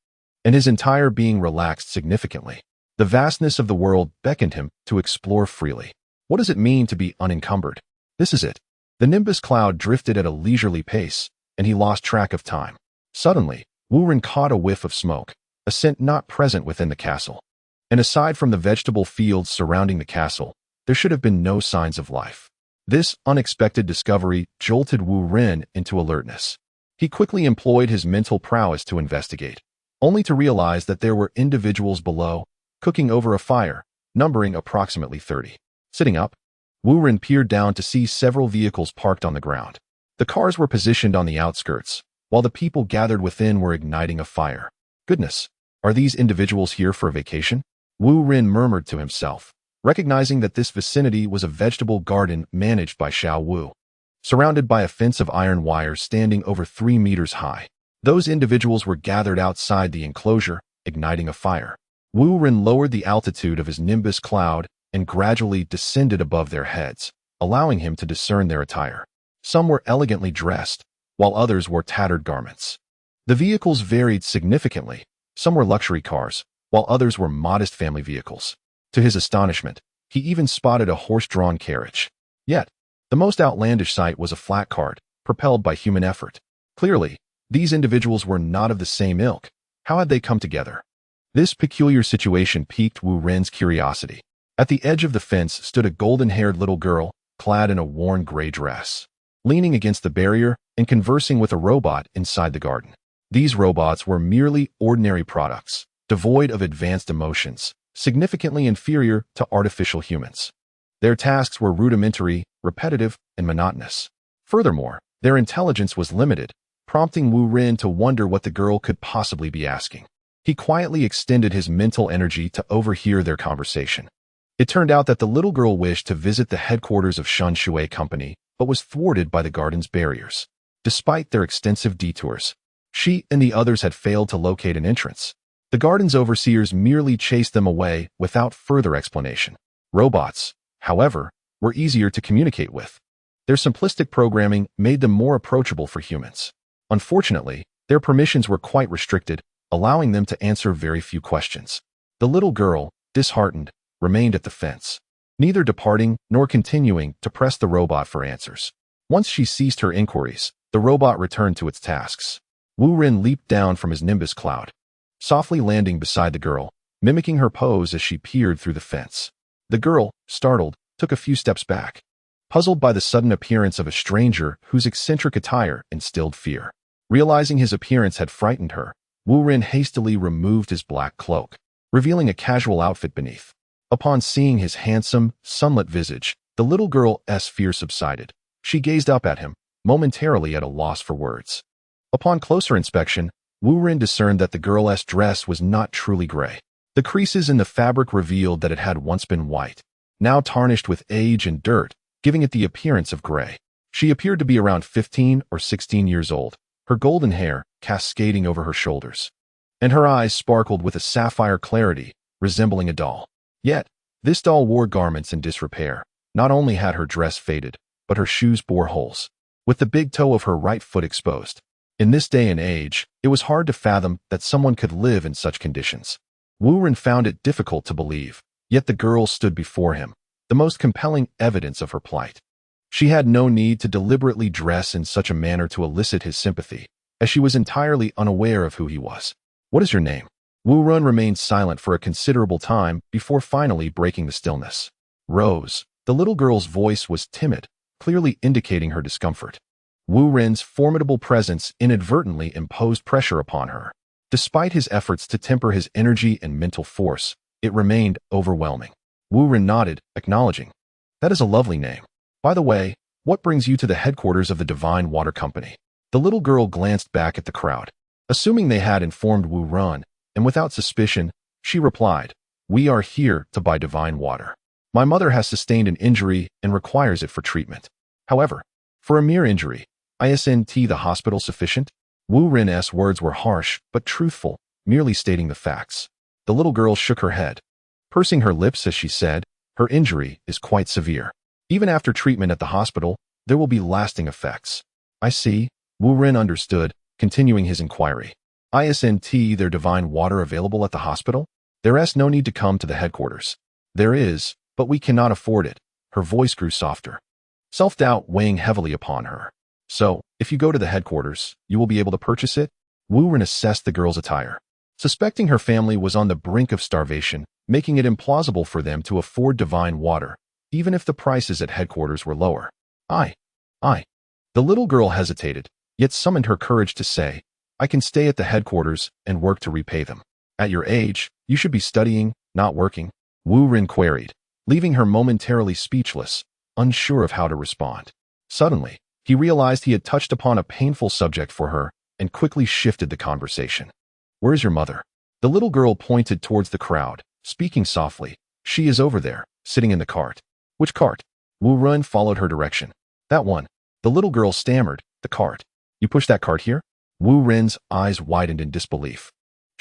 and his entire being relaxed significantly. The vastness of the world beckoned him to explore freely. What does it mean to be unencumbered? This is it. The Nimbus cloud drifted at a leisurely pace, and he lost track of time. Suddenly, Wu Ren caught a whiff of smoke, a scent not present within the castle. And aside from the vegetable fields surrounding the castle, there should have been no signs of life. This unexpected discovery jolted Wu Ren into alertness. He quickly employed his mental prowess to investigate, only to realize that there were individuals below, cooking over a fire, numbering approximately 30. Sitting up, Wu Ren peered down to see several vehicles parked on the ground. The cars were positioned on the outskirts, while the people gathered within were igniting a fire. Goodness, are these individuals here for a vacation? Wu Ren murmured to himself, recognizing that this vicinity was a vegetable garden managed by Xiao Wu, surrounded by a fence of iron wires standing over 3 meters high. Those individuals were gathered outside the enclosure, igniting a fire. Wu Ren lowered the altitude of his nimbus cloud and gradually descended above their heads, allowing him to discern their attire. Some were elegantly dressed, while others wore tattered garments. The vehicles varied significantly. Some were luxury cars, while others were modest family vehicles. To his astonishment, he even spotted a horse-drawn carriage. Yet, the most outlandish sight was a flat cart, propelled by human effort. Clearly, these individuals were not of the same ilk. How had they come together? This peculiar situation piqued Wu Ren's curiosity. At the edge of the fence stood a golden-haired little girl, clad in a worn gray dress, leaning against the barrier and conversing with a robot inside the garden. These robots were merely ordinary products, devoid of advanced emotions, significantly inferior to artificial humans. Their tasks were rudimentary, repetitive, and monotonous. Furthermore, their intelligence was limited, prompting Wu Ren to wonder what the girl could possibly be asking. He quietly extended his mental energy to overhear their conversation. It turned out that the little girl wished to visit the headquarters of Shan Shui Company, but was thwarted by the garden's barriers. Despite their extensive detours, she and the others had failed to locate an entrance. The garden's overseers merely chased them away without further explanation. Robots, however, were easier to communicate with. Their simplistic programming made them more approachable for humans. Unfortunately, their permissions were quite restricted, allowing them to answer very few questions. The little girl, disheartened, remained at the fence, neither departing nor continuing to press the robot for answers. Once she ceased her inquiries, the robot returned to its tasks. Wu Ren leaped down from his nimbus cloud, softly landing beside the girl, mimicking her pose as she peered through the fence. The girl, startled, took a few steps back, puzzled by the sudden appearance of a stranger whose eccentric attire instilled fear. Realizing his appearance had frightened her, Wu Ren hastily removed his black cloak, revealing a casual outfit beneath. Upon seeing his handsome, sunlit visage, the little girl's fear subsided. She gazed up at him, momentarily at a loss for words. Upon closer inspection, Wu Ren discerned that the girl's dress was not truly gray. The creases in the fabric revealed that it had once been white, now tarnished with age and dirt, giving it the appearance of gray. She appeared to be around 15 or 16 years old, her golden hair cascading over her shoulders, and her eyes sparkled with a sapphire clarity, resembling a doll. Yet, this doll wore garments in disrepair. Not only had her dress faded, but her shoes bore holes, with the big toe of her right foot exposed. In this day and age, it was hard to fathom that someone could live in such conditions. Wu Ren found it difficult to believe, yet the girl stood before him, the most compelling evidence of her plight. She had no need to deliberately dress in such a manner to elicit his sympathy, as she was entirely unaware of who he was. "What is your name?" Wu Ren remained silent for a considerable time before finally breaking the stillness. "Rose." The little girl's voice was timid, clearly indicating her discomfort. Wu Ren's formidable presence inadvertently imposed pressure upon her. Despite his efforts to temper his energy and mental force, it remained overwhelming. Wu Ren nodded, acknowledging. "That is a lovely name. By the way, what brings you to the headquarters of the Divine Water Company?" The little girl glanced back at the crowd. Assuming they had informed Wu Ren, and without suspicion, she replied, "We are here to buy divine water. My mother has sustained an injury and requires it for treatment. However, for a mere injury, isn't the hospital sufficient?" Wu Ren's words were harsh but truthful, merely stating the facts. The little girl shook her head, pursing her lips as she said, "Her injury is quite severe. Even after treatment at the hospital, there will be lasting effects." "I see." Wu Ren understood, continuing his inquiry. "Isn't there divine water available at the hospital?" "There's no need to come to the headquarters." "There is, but we cannot afford it." Her voice grew softer, self-doubt weighing heavily upon her. "So, if you go to the headquarters, you will be able to purchase it?" Wu Ren assessed the girl's attire, suspecting her family was on the brink of starvation, making it implausible for them to afford divine water, even if the prices at headquarters were lower. I. The little girl hesitated, yet summoned her courage to say, "I can stay at the headquarters and work to repay them." "At your age, you should be studying, not working," Wu Ren queried, leaving her momentarily speechless, unsure of how to respond. Suddenly, he realized he had touched upon a painful subject for her and quickly shifted the conversation. "Where is your mother?" The little girl pointed towards the crowd, speaking softly. "She is over there, sitting in the cart." "Which cart?" Wu Ren followed her direction. "That one." The little girl stammered, "The cart. You push that cart here?" Wu Ren's eyes widened in disbelief.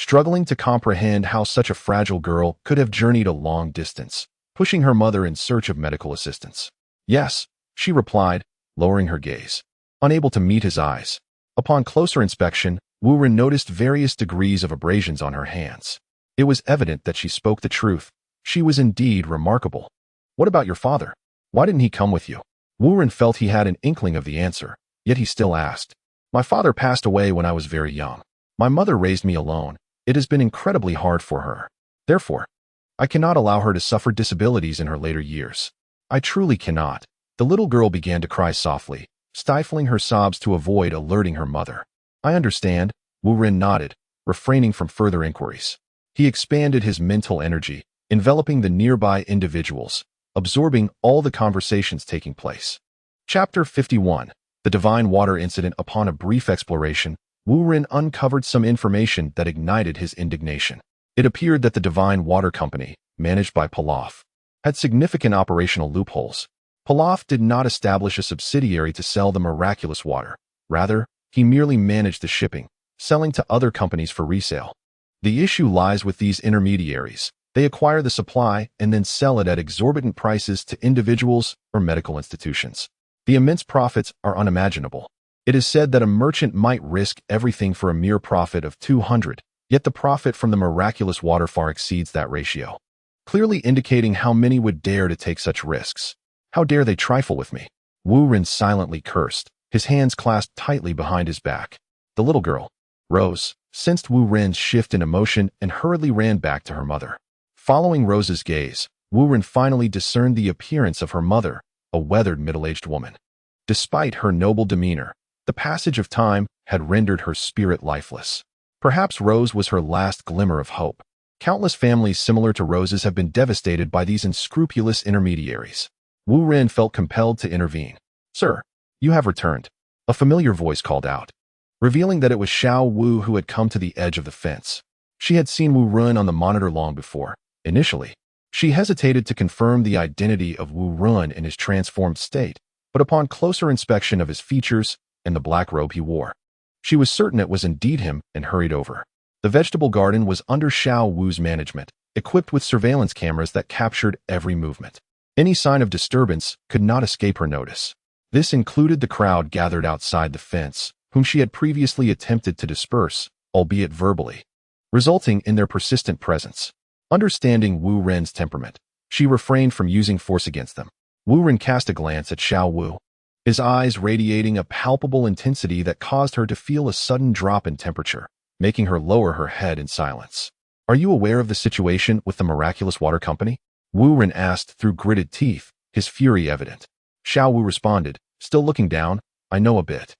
struggling to comprehend how such a fragile girl could have journeyed a long distance, pushing her mother in search of medical assistance. Yes, she replied, lowering her gaze, unable to meet his eyes. Upon closer inspection, Wu Ren noticed various degrees of abrasions on her hands. It was evident that she spoke the truth. She was indeed remarkable. What about your father? Why didn't he come with you? Wu Ren felt he had an inkling of the answer, yet he still asked. My father passed away when I was very young. My mother raised me alone. It has been incredibly hard for her. Therefore, I cannot allow her to suffer disabilities in her later years. I truly cannot. The little girl began to cry softly, stifling her sobs to avoid alerting her mother. I understand, Wu Ren nodded, refraining from further inquiries. He expanded his mental energy, enveloping the nearby individuals, absorbing all the conversations taking place. Chapter 51. The Divine Water Incident. Upon a brief exploration, Wu Ren uncovered some information that ignited his indignation. It appeared that the Divine Water Company, managed by Pilaf, had significant operational loopholes. Pilaf did not establish a subsidiary to sell the miraculous water. Rather, he merely managed the shipping, selling to other companies for resale. The issue lies with these intermediaries. They acquire the supply and then sell it at exorbitant prices to individuals or medical institutions. The immense profits are unimaginable. It is said that a merchant might risk everything for a mere profit of 200, yet the profit from the miraculous water far exceeds that ratio, clearly indicating how many would dare to take such risks. How dare they trifle with me? Wu Ren silently cursed, his hands clasped tightly behind his back. The little girl, Rose, sensed Wu Ren's shift in emotion and hurriedly ran back to her mother. Following Rose's gaze, Wu Ren finally discerned the appearance of her mother, a weathered middle-aged woman. Despite her noble demeanor, the passage of time had rendered her spirit lifeless. Perhaps Rose was her last glimmer of hope. Countless families similar to Rose's have been devastated by these unscrupulous intermediaries. Wu Ren felt compelled to intervene. Sir, you have returned. A familiar voice called out, revealing that it was Xiao Wu who had come to the edge of the fence. She had seen Wu Ren on the monitor long before. Initially, she hesitated to confirm the identity of Wu Ren in his transformed state, but upon closer inspection of his features and the black robe he wore, she was certain it was indeed him and hurried over. The vegetable garden was under Xiao Wu's management, equipped with surveillance cameras that captured every movement. Any sign of disturbance could not escape her notice. This included the crowd gathered outside the fence, whom she had previously attempted to disperse, albeit verbally, resulting in their persistent presence. Understanding Wu Ren's temperament, she refrained from using force against them. Wu Ren cast a glance at Xiao Wu, his eyes radiating a palpable intensity that caused her to feel a sudden drop in temperature, making her lower her head in silence. Are you aware of the situation with the miraculous water company? Wu Ren asked through gritted teeth, his fury evident. Xiao Wu responded, still looking down, I know a bit.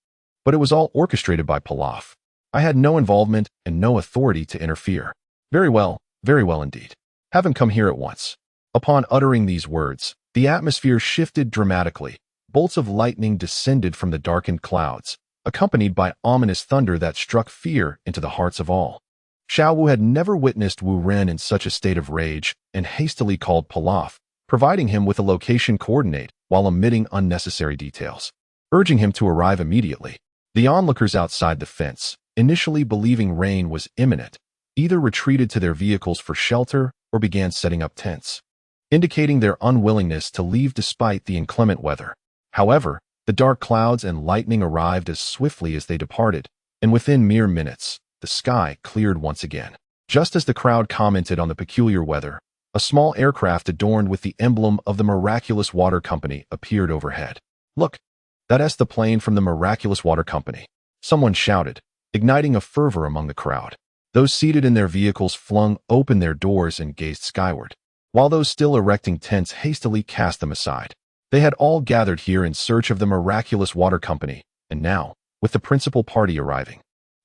But it was all orchestrated by Pilaf. I had no involvement and no authority to interfere. Very well indeed. Have him come here at once. Upon uttering these words, the atmosphere shifted dramatically. Bolts of lightning descended from the darkened clouds, accompanied by ominous thunder that struck fear into the hearts of all. Xiao Wu had never witnessed Wu Ren in such a state of rage and hastily called Pilaf, providing him with a location coordinate while omitting unnecessary details, urging him to arrive immediately. The onlookers outside the fence, initially believing rain was imminent, either retreated to their vehicles for shelter or began setting up tents, indicating their unwillingness to leave despite the inclement weather. However, the dark clouds and lightning arrived as swiftly as they departed, and within mere minutes, the sky cleared once again. Just as the crowd commented on the peculiar weather, a small aircraft adorned with the emblem of the Miraculous Water Company appeared overhead. Look, that's the plane from the Miraculous Water Company, someone shouted, igniting a fervor among the crowd. Those seated in their vehicles flung open their doors and gazed skyward, while those still erecting tents hastily cast them aside. They had all gathered here in search of the Miraculous Water Company, and now, with the principal party arriving,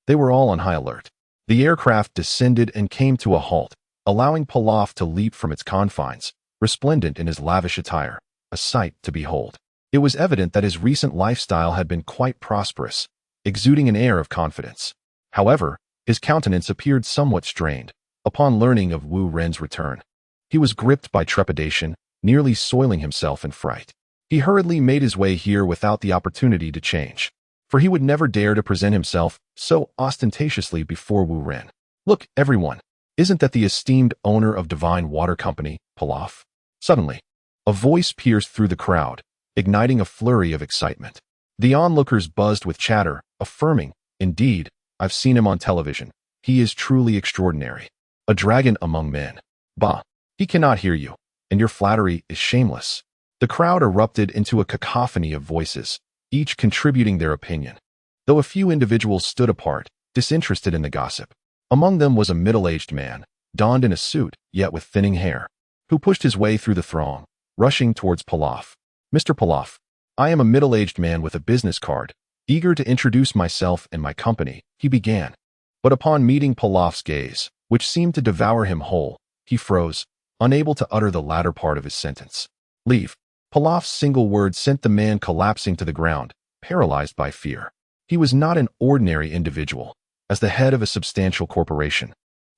they were all on high alert. The aircraft descended and came to a halt, allowing Pilaf to leap from its confines, resplendent in his lavish attire, a sight to behold. It was evident that his recent lifestyle had been quite prosperous, exuding an air of confidence. However, his countenance appeared somewhat strained upon learning of Wu Ren's return. He was gripped by trepidation, nearly soiling himself in fright. He hurriedly made his way here without the opportunity to change, for he would never dare to present himself so ostentatiously before Wu Ren. Look, everyone, isn't that the esteemed owner of Divine Water Company, Pilaf? Suddenly, a voice pierced through the crowd, igniting a flurry of excitement. The onlookers buzzed with chatter, affirming, "Indeed, I've seen him on television. He is truly extraordinary. A dragon among men. Bah, he cannot hear you, and your flattery is shameless." The crowd erupted into a cacophony of voices, each contributing their opinion, though a few individuals stood apart, disinterested in the gossip. Among them was a middle-aged man, donned in a suit, yet with thinning hair, who pushed his way through the throng, rushing towards Pilaf. "Mr. Pilaf, I am a middle-aged man with a business card, eager to introduce myself and my company," he began. But upon meeting Pilaf's gaze, which seemed to devour him whole, he froze, unable to utter the latter part of his sentence. "Leave." Pilaf's single word sent the man collapsing to the ground, paralyzed by fear. He was not an ordinary individual. As the head of a substantial corporation,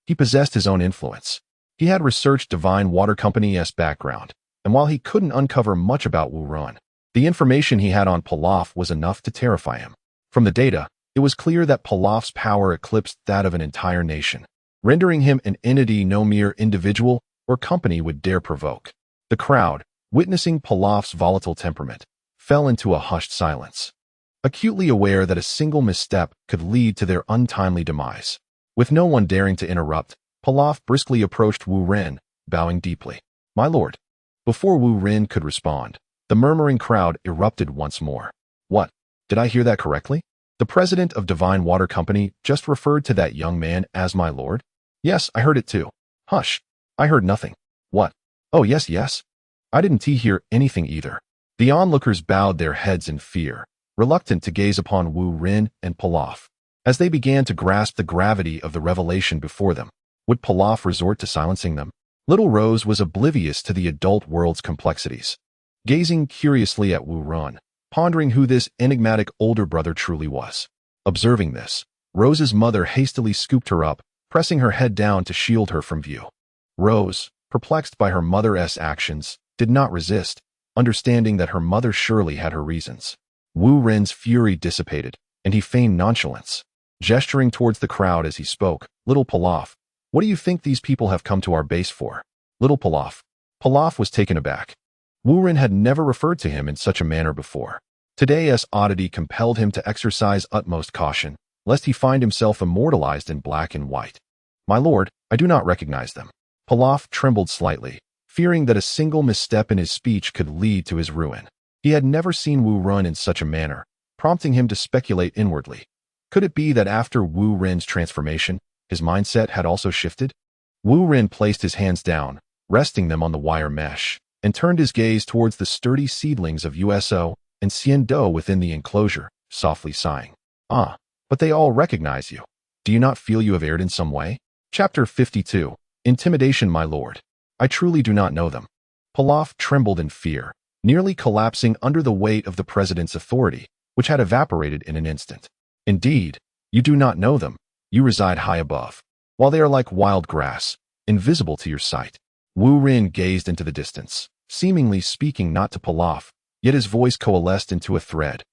he possessed his own influence. He had researched Divine Water Company's background, and while he couldn't uncover much about Wu Run, the information he had on Pilaf was enough to terrify him. From the data, it was clear that Pilaf's power eclipsed that of an entire nation, rendering him an entity no mere individual or company would dare provoke. The crowd, witnessing Pilaf's volatile temperament, fell into a hushed silence, acutely aware that a single misstep could lead to their untimely demise. With no one daring to interrupt, Pilaf briskly approached Wu Ren, bowing deeply. "My lord." Before Wu Ren could respond, the murmuring crowd erupted once more. "What? Did I hear that correctly? The president of Divine Water Company just referred to that young man as my lord?" "Yes, I heard it too." "Hush. I heard nothing." "What?" "Oh, yes. I didn't hear anything either." The onlookers bowed their heads in fear, reluctant to gaze upon Wu Ren and Pilaf. As they began to grasp the gravity of the revelation before them, would Pilaf resort to silencing them? Little Rose was oblivious to the adult world's complexities, gazing curiously at Wu Ren, pondering who this enigmatic older brother truly was. Observing this, Rose's mother hastily scooped her up, pressing her head down to shield her from view. Rose, perplexed by her mother's actions, did not resist, understanding that her mother surely had her reasons. Wu Ren's fury dissipated, and he feigned nonchalance, gesturing towards the crowd as he spoke. "Little Pilaf, what do you think these people have come to our base for?" "Little Pilaf." Pilaf was taken aback. Wu Ren had never referred to him in such a manner before. Today's oddity compelled him to exercise utmost caution, lest he find himself immortalized in black and white. "My lord, I do not recognize them." Pilaf trembled slightly, fearing that a single misstep in his speech could lead to his ruin. He had never seen Wu Ren in such a manner, prompting him to speculate inwardly. Could it be that after Wu Ren's transformation, his mindset had also shifted? Wu Ren placed his hands down, resting them on the wire mesh, and turned his gaze towards the sturdy seedlings of Uso and Xian Do within the enclosure, softly sighing. "Ah, but they all recognize you. Do you not feel you have erred in some way?" Chapter 52. Intimidation, my lord. "I truly do not know them." Pilaf trembled in fear, nearly collapsing under the weight of the president's authority, which had evaporated in an instant. "Indeed, you do not know them. You reside high above, while they are like wild grass, invisible to your sight." Wu Ren gazed into the distance, seemingly speaking not to Pilaf, yet his voice coalesced into a thread,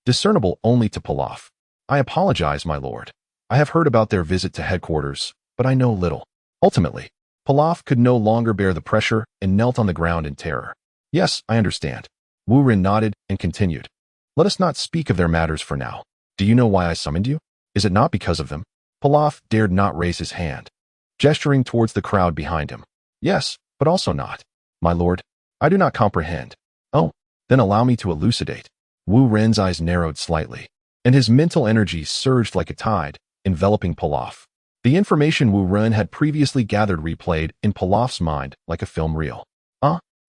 discernible only to Pilaf. "I apologize, my lord. I have heard about their visit to headquarters, but I know little." Ultimately, Pilaf could no longer bear the pressure and knelt on the ground in terror. "Yes, I understand." Wu Ren nodded and continued. "Let us not speak of their matters for now. Do you know why I summoned you? Is it not because of them?" Pilaf dared not raise his hand, gesturing towards the crowd behind him. "Yes, but also not. My lord, I do not comprehend." "Oh, then allow me to elucidate." Wu Ren's eyes narrowed slightly, and his mental energy surged like a tide, enveloping Pilaf. The information Wu Ren had previously gathered replayed in Pilaf's mind like a film reel.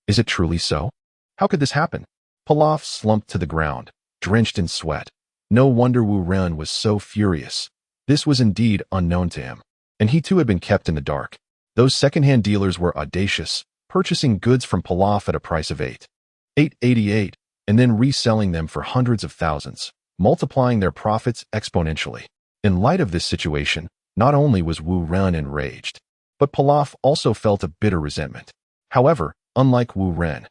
Is it truly so? How could this happen?" Pilaf slumped to the ground, drenched in sweat. No wonder Wu Ren was so furious. This was indeed unknown to him, and he too had been kept in the dark. Those second-hand dealers were audacious, purchasing goods from Pilaf at a price of 888, and then reselling them for hundreds of thousands, multiplying their profits exponentially. In light of this situation, not only was Wu Ren enraged, but Pilaf also felt a bitter resentment. However, unlike Wu Ren,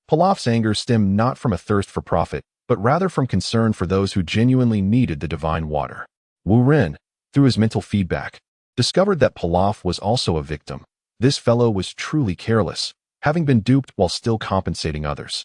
Pilaf's anger stemmed not from a thirst for profit, but rather from concern for those who genuinely needed the divine water. Wu Ren, through his mental feedback, discovered that Pilaf was also a victim. This fellow was truly careless, having been duped while still compensating others.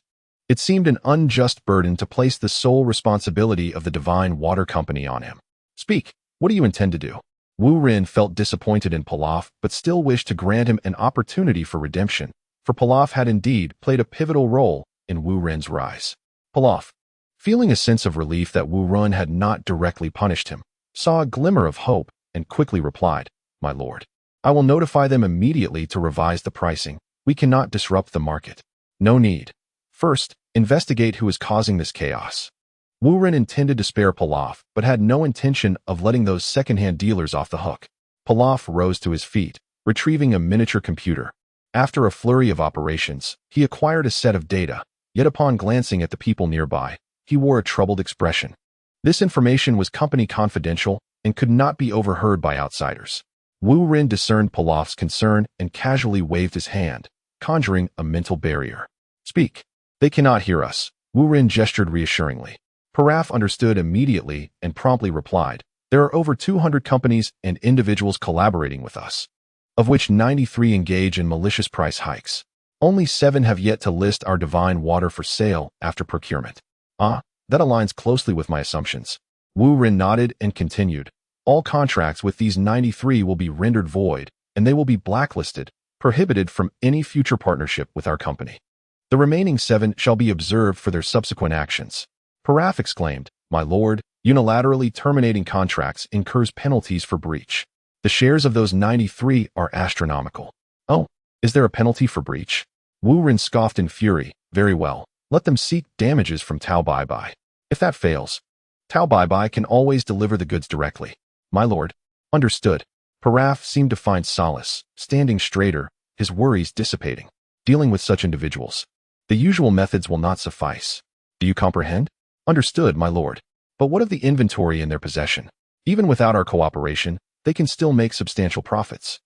It seemed an unjust burden to place the sole responsibility of the Divine Water Company on him. Speak, what do you intend to do? Wu Rin felt disappointed in Pilaf but still wished to grant him an opportunity for redemption, for Pilaf had indeed played a pivotal role in Wu Rin's rise. Pilaf, feeling a sense of relief that Wu Rin had not directly punished him, saw a glimmer of hope and quickly replied, "My lord, I will notify them immediately to revise the pricing. We cannot disrupt the market. No need. First, investigate who is causing this chaos." Wu Rin intended to spare Pilaf, but had no intention of letting those second-hand dealers off the hook. Pilaf rose to his feet, retrieving a miniature computer. After a flurry of operations, he acquired a set of data, yet upon glancing at the people nearby, he wore a troubled expression. This information was company confidential and could not be overheard by outsiders. Wu Rin discerned Pilaf's concern and casually waved his hand, conjuring a mental barrier. "Speak. They cannot hear us," Wu Rin gestured reassuringly. Pilaf understood immediately and promptly replied, "There are over 200 companies and individuals collaborating with us, of which 93 engage in malicious price hikes. Only 7 have yet to list our divine water for sale after procurement." "Ah, that aligns closely with my assumptions." Wu Rin nodded and continued, "All contracts with these 93 will be rendered void, and they will be blacklisted, prohibited from any future partnership with our company. The remaining 7 shall be observed for their subsequent actions." Pilaf exclaimed, "My lord, unilaterally terminating contracts incurs penalties for breach. The shares of those 93 are astronomical." "Oh, is there a penalty for breach?" Wu Rin scoffed in fury. "Very well, let them seek damages from Tao Bai. If that fails, Tao Bai can always deliver the goods directly." "My lord." "Understood." Pilaf seemed to find solace, standing straighter, his worries dissipating. Dealing with such individuals, the usual methods will not suffice. Do you comprehend? "Understood, my lord. But what of the inventory in their possession? Even without our cooperation, they can still make substantial profits."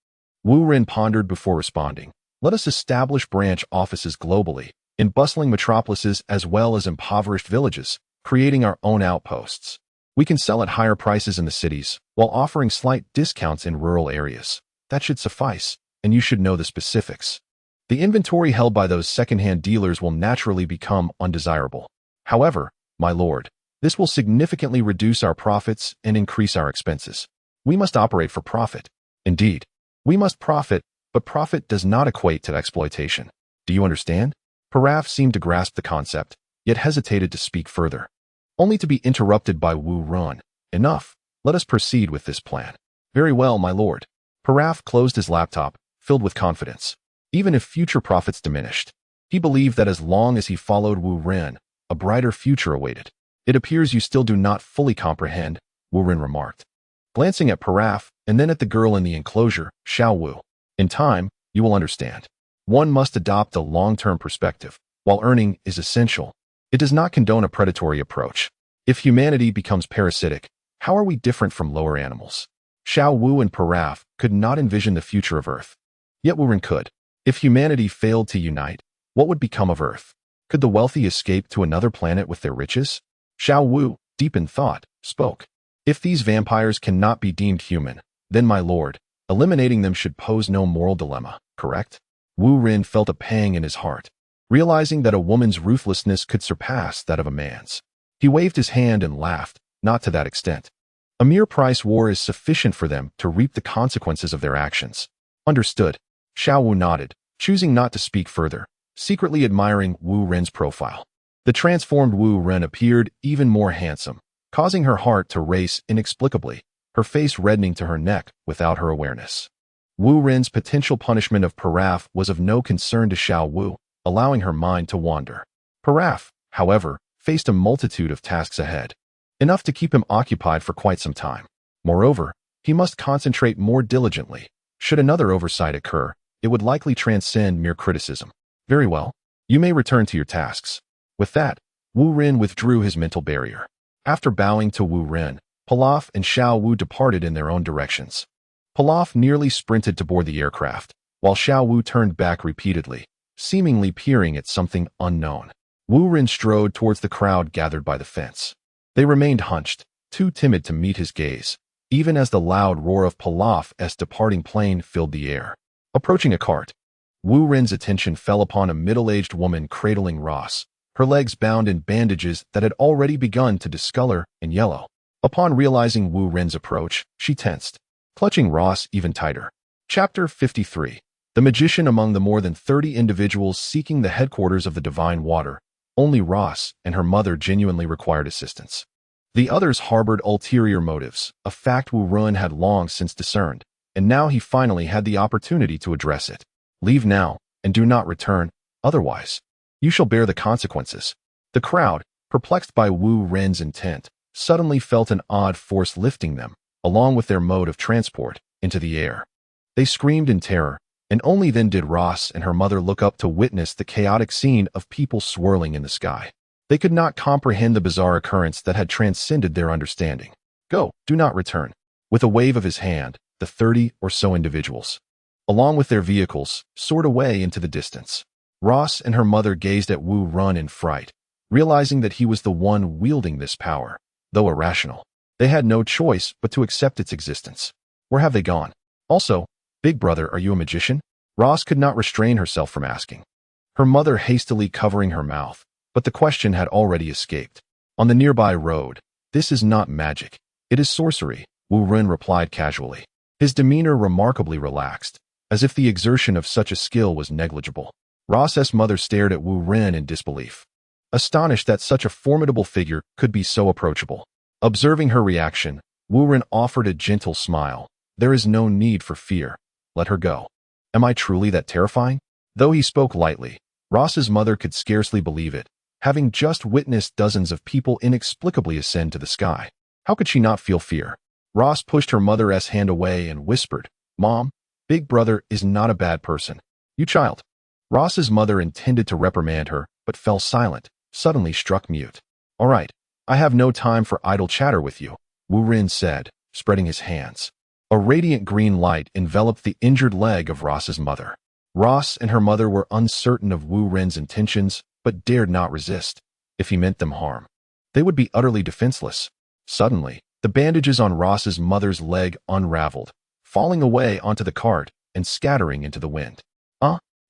Wu Rin pondered before responding. "Let us establish branch offices globally, in bustling metropolises as well as impoverished villages, creating our own outposts. We can sell at higher prices in the cities, while offering slight discounts in rural areas. That should suffice, and you should know the specifics. The inventory held by those second-hand dealers will naturally become undesirable. However, my lord, this will significantly reduce our profits and increase our expenses. We must operate for profit. Indeed, we must profit, but profit does not equate to exploitation. Do you understand?" Pilaf seemed to grasp the concept, yet hesitated to speak further, only to be interrupted by Wu Rin. "Enough. Let us proceed with this plan." "Very well, my lord." Pilaf closed his laptop, filled with confidence. Even if future profits diminished, he believed that as long as he followed Wu Rin, a brighter future awaited. "It appears you still do not fully comprehend," Wu Rin remarked, glancing at Pilaf and then at the girl in the enclosure, Xiao Wu. "In time, you will understand. One must adopt a long-term perspective. While earning is essential, it does not condone a predatory approach. If humanity becomes parasitic, how are we different from lower animals?" Xiao Wu and Pilaf could not envision the future of Earth. Yet Wu Rin could. If humanity failed to unite, what would become of Earth? Could the wealthy escape to another planet with their riches? Xiao Wu, deep in thought, spoke. "If these vampires cannot be deemed human, then my lord, eliminating them should pose no moral dilemma, correct?" Wu Rin felt a pang in his heart, realizing that a woman's ruthlessness could surpass that of a man's. He waved his hand and laughed, "Not to that extent. A mere price war is sufficient for them to reap the consequences of their actions." "Understood." Xiao Wu nodded, choosing not to speak further, secretly admiring Wu Rin's profile. The transformed Wu Rin appeared even more handsome, causing her heart to race inexplicably, her face reddening to her neck without her awareness. Wu Rin's potential punishment of Pilaf was of no concern to Xiao Wu, allowing her mind to wander. Pilaf, however, faced a multitude of tasks ahead, enough to keep him occupied for quite some time. Moreover, he must concentrate more diligently. Should another oversight occur, it would likely transcend mere criticism. "Very well. You may return to your tasks." With that, Wu Rin withdrew his mental barrier. After bowing to Wu Rin, Pilaf and Xiao Wu departed in their own directions. Pilaf nearly sprinted to board the aircraft, while Xiao Wu turned back repeatedly, seemingly peering at something unknown. Wu Rin strode towards the crowd gathered by the fence. They remained hunched, too timid to meet his gaze, even as the loud roar of Pilaf's departing plane filled the air. Approaching a cart, Wu Ren's attention fell upon a middle-aged woman cradling Ross, her legs bound in bandages that had already begun to discolor and yellow. Upon realizing Wu Ren's approach, she tensed, clutching Ross even tighter. Chapter 53. The Magician. Among the more than 30 individuals seeking the headquarters of the Divine Water, only Ross and her mother genuinely required assistance. The others harbored ulterior motives, a fact Wu Ren had long since discerned, and now he finally had the opportunity to address it. Leave now, and do not return, otherwise you shall bear the consequences. The crowd, perplexed by Wu Ren's intent, suddenly felt an odd force lifting them, along with their mode of transport, into the air. They screamed in terror, and only then did Ross and her mother look up to witness the chaotic scene of people swirling in the sky. They could not comprehend the bizarre occurrence that had transcended their understanding. Go, do not return. With a wave of his hand, the 30 or so individuals, along with their vehicles, soared away into the distance. Ross and her mother gazed at Wu Ren in fright, realizing that he was the one wielding this power. Though irrational, they had no choice but to accept its existence. Where have they gone? Also, Big Brother, are you a magician? Ross could not restrain herself from asking, her mother hastily covering her mouth, but the question had already escaped. On the nearby road, this is not magic, it is sorcery, Wu Ren replied casually, his demeanor remarkably relaxed, as if the exertion of such a skill was negligible. Ross's mother stared at Wu Ren in disbelief, astonished that such a formidable figure could be so approachable. Observing her reaction, Wu Ren offered a gentle smile. There is no need for fear. Let her go. Am I truly that terrifying? Though he spoke lightly, Ross's mother could scarcely believe it, having just witnessed dozens of people inexplicably ascend to the sky. How could she not feel fear? Ross pushed her mother's hand away and whispered, Mom, Big Brother is not a bad person. You child. Ross's mother intended to reprimand her, but fell silent, suddenly struck mute. All right, I have no time for idle chatter with you, Wu Ren said, spreading his hands. A radiant green light enveloped the injured leg of Ross's mother. Ross and her mother were uncertain of Wu Ren's intentions, but dared not resist. If he meant them harm, they would be utterly defenseless. Suddenly, the bandages on Ross's mother's leg unraveled, falling away onto the cart and scattering into the wind.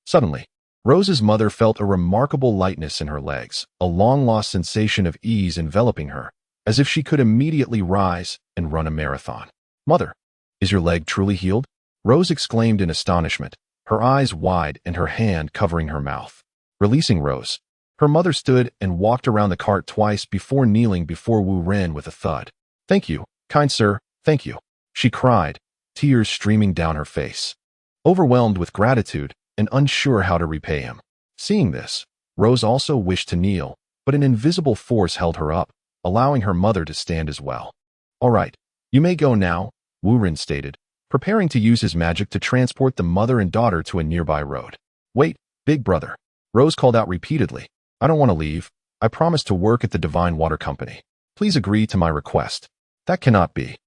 Suddenly, Rose's mother felt a remarkable lightness in her legs, a long-lost sensation of ease enveloping her, as if she could immediately rise and run a marathon. Mother, is your leg truly healed? Rose exclaimed in astonishment, her eyes wide and her hand covering her mouth. Releasing Rose, her mother stood and walked around the cart twice before kneeling before Wu Ren with a thud. Thank you, kind sir, thank you, she cried, tears streaming down her face. Overwhelmed with gratitude and unsure how to repay him. Seeing this, Rose also wished to kneel, but an invisible force held her up, allowing her mother to stand as well. All right, you may go now, Wu Ren stated, preparing to use his magic to transport the mother and daughter to a nearby road. Wait, Big Brother, Rose called out repeatedly. I don't want to leave. I promised to work at the Divine Water Company. Please agree to my request. That cannot be.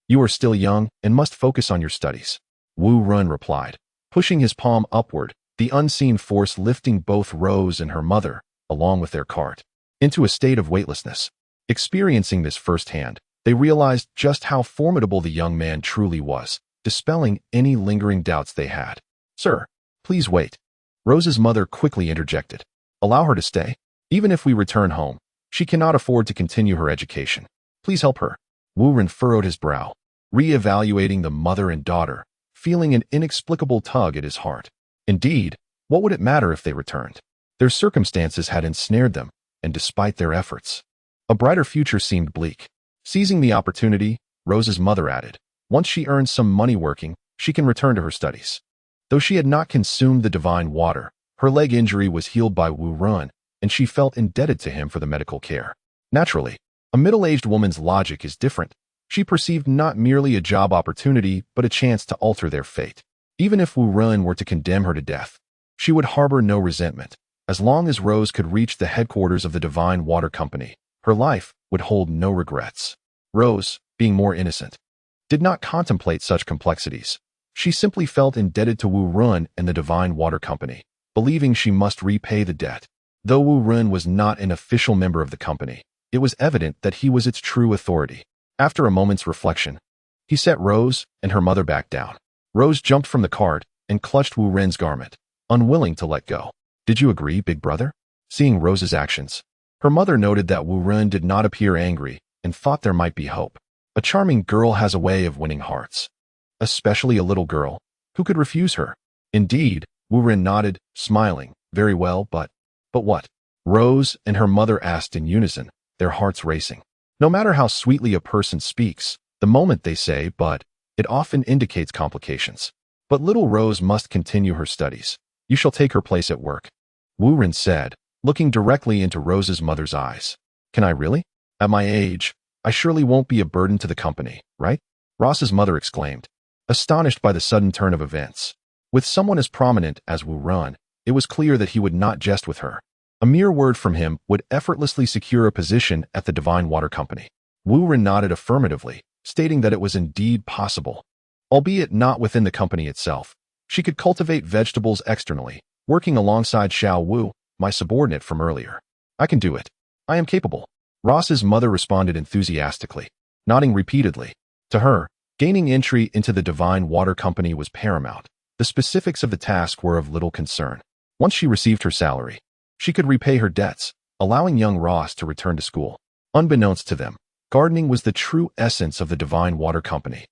You are still young and must focus on your studies, Wu Ren replied, pushing his palm upward, the unseen force lifting both Rose and her mother, along with their cart, into a state of weightlessness. Experiencing this firsthand, they realized just how formidable the young man truly was, dispelling any lingering doubts they had. Sir, please wait. Rose's mother quickly interjected. Allow her to stay. Even if we return home, she cannot afford to continue her education. Please help her. Wu Ren furrowed his brow, re-evaluating the mother and daughter, feeling an inexplicable tug at his heart. Indeed, what would it matter if they returned? Their circumstances had ensnared them, and despite their efforts, a brighter future seemed bleak. Seizing the opportunity, Rose's mother added, once she earns some money working, she can return to her studies. Though she had not consumed the divine water, her leg injury was healed by Wu Ren, and she felt indebted to him for the medical care. Naturally, a middle-aged woman's logic is different. She perceived not merely a job opportunity, but a chance to alter their fate. Even if Wu Ren were to condemn her to death, she would harbor no resentment. As long as Rose could reach the headquarters of the Divine Water Company, her life would hold no regrets. Rose, being more innocent, did not contemplate such complexities. She simply felt indebted to Wu Ren and the Divine Water Company, believing she must repay the debt. Though Wu Ren was not an official member of the company, it was evident that he was its true authority. After a moment's reflection, He set Rose and her mother back down. Rose jumped from the cart and clutched Wu Ren's garment, unwilling to let go. Did you agree, big brother? Seeing Rose's actions, her mother noted that Wu Ren did not appear angry and thought there might be hope. A charming girl has a way of winning hearts, especially a little girl. Who could refuse her? Indeed, Wu Ren nodded, smiling. Very well, but what? Rose and her mother asked in unison, their hearts racing. No matter how sweetly a person speaks, the moment they say but, it often indicates complications. But little Rose must continue her studies. You shall take her place at work, Wu Ren said, looking directly into Rose's mother's eyes. Can I really? At my age, I surely won't be a burden to the company, right? Ross's mother exclaimed, astonished by the sudden turn of events. With someone as prominent as Wu Ren, it was clear that he would not jest with her. A mere word from him would effortlessly secure a position at the Divine Water Company. Wu Ren nodded affirmatively, stating that it was indeed possible. Albeit not within the company itself, she could cultivate vegetables externally, working alongside Xiao Wu, my subordinate from earlier. I can do it. I am capable. Ross's mother responded enthusiastically, nodding repeatedly. To her, gaining entry into the Divine Water Company was paramount. The specifics of the task were of little concern. Once she received her salary, she could repay her debts, allowing young Ross to return to school. Unbeknownst to them, gardening was the true essence of the Divine Water Company,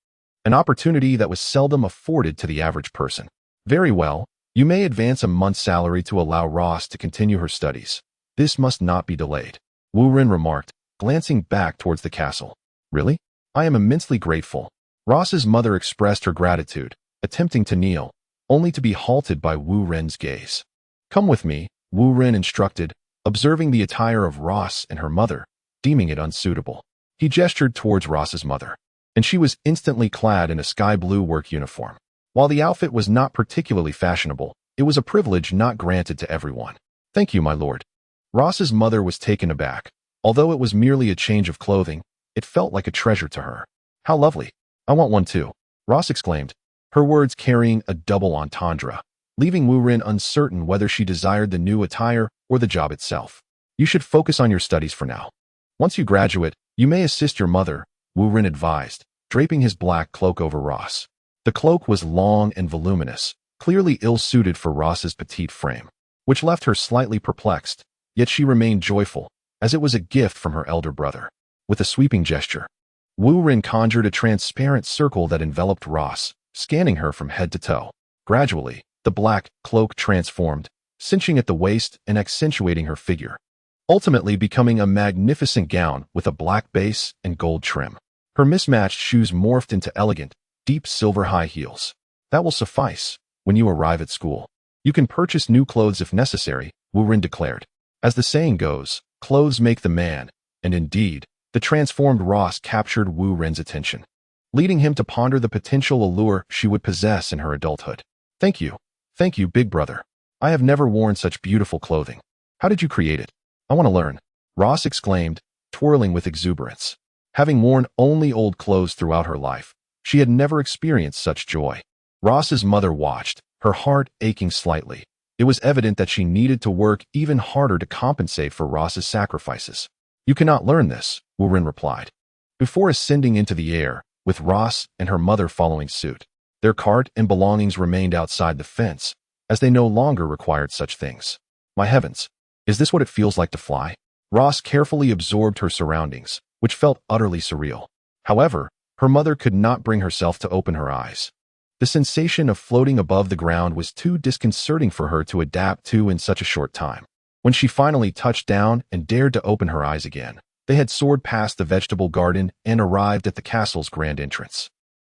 an opportunity that was seldom afforded to the average person. Very well, you may advance a month's salary to allow Ross to continue her studies. This must not be delayed, Wu Ren remarked, glancing back towards the castle. Really? I am immensely grateful. Ross's mother expressed her gratitude, attempting to kneel, only to be halted by Wu Ren's gaze. Come with me, Wu Ren instructed, observing the attire of Ross and her mother, deeming it unsuitable. He gestured towards Ross's mother, and she was instantly clad in a sky blue work uniform. While the outfit was not particularly fashionable, it was a privilege not granted to everyone. Thank you, my lord. Ross's mother was taken aback. Although it was merely a change of clothing, it felt like a treasure to her. How lovely. I want one too, Ross exclaimed, her words carrying a double entendre, leaving Wu Ren uncertain whether she desired the new attire or the job itself. You should focus on your studies for now. Once you graduate, you may assist your mother, Wu Ren advised, draping his black cloak over Ross. The cloak was long and voluminous, clearly ill-suited for Ross's petite frame, which left her slightly perplexed, yet she remained joyful, as it was a gift from her elder brother. With a sweeping gesture, Wu Ren conjured a transparent circle that enveloped Ross, scanning her from head to toe. Gradually, the black cloak transformed, cinching at the waist and accentuating her figure, ultimately becoming a magnificent gown with a black base and gold trim. Her mismatched shoes morphed into elegant, deep silver high heels. That will suffice. When you arrive at school, you can purchase new clothes if necessary, Wu Ren declared. As the saying goes, clothes make the man, and indeed, the transformed Ross captured Wu Ren's attention, leading him to ponder the potential allure she would possess in her adulthood. Thank you, big brother. I have never worn such beautiful clothing. How did you create it? I want to learn, Ross exclaimed, twirling with exuberance. Having worn only old clothes throughout her life, she had never experienced such joy. Ross's mother watched, her heart aching slightly. It was evident that she needed to work even harder to compensate for Ross's sacrifices. You cannot learn this, Wu Ren replied, before ascending into the air, with Ross and her mother following suit. Their cart and belongings remained outside the fence, as they no longer required such things. My heavens, is this what it feels like to fly? Ross carefully absorbed her surroundings, which felt utterly surreal. However, her mother could not bring herself to open her eyes. The sensation of floating above the ground was too disconcerting for her to adapt to in such a short time. When she finally touched down and dared to open her eyes again, they had soared past the vegetable garden and arrived at the castle's grand entrance.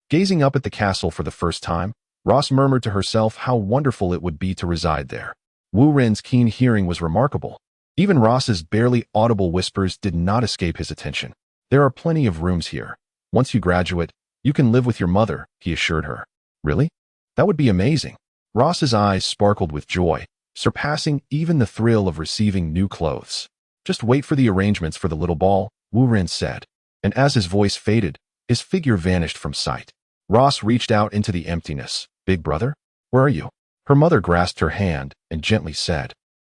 Gazing up at the castle for the first time, Ross murmured to herself how wonderful it would be to reside there. Wu Ren's keen hearing was remarkable. Even Ross's barely audible whispers did not escape his attention. There are plenty of rooms here. Once you graduate, you can live with your mother, he assured her. Really? That would be amazing. Ross's eyes sparkled with joy, surpassing even the thrill of receiving new clothes. Just wait for the arrangements for the little ball, Wu Ren said. And as his voice faded, his figure vanished from sight. Ross reached out into the emptiness. Big brother? Where are you? Her mother grasped her hand and gently said,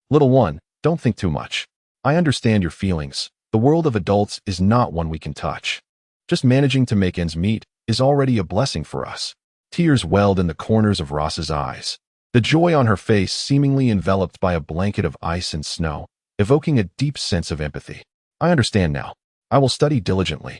Little one, don't think too much. I understand your feelings. The world of adults is not one we can touch. Just managing to make ends meet, is already a blessing for us. Tears welled in the corners of Ross's eyes, the joy on her face seemingly enveloped by a blanket of ice and snow, evoking a deep sense of empathy. I understand now. I will study diligently.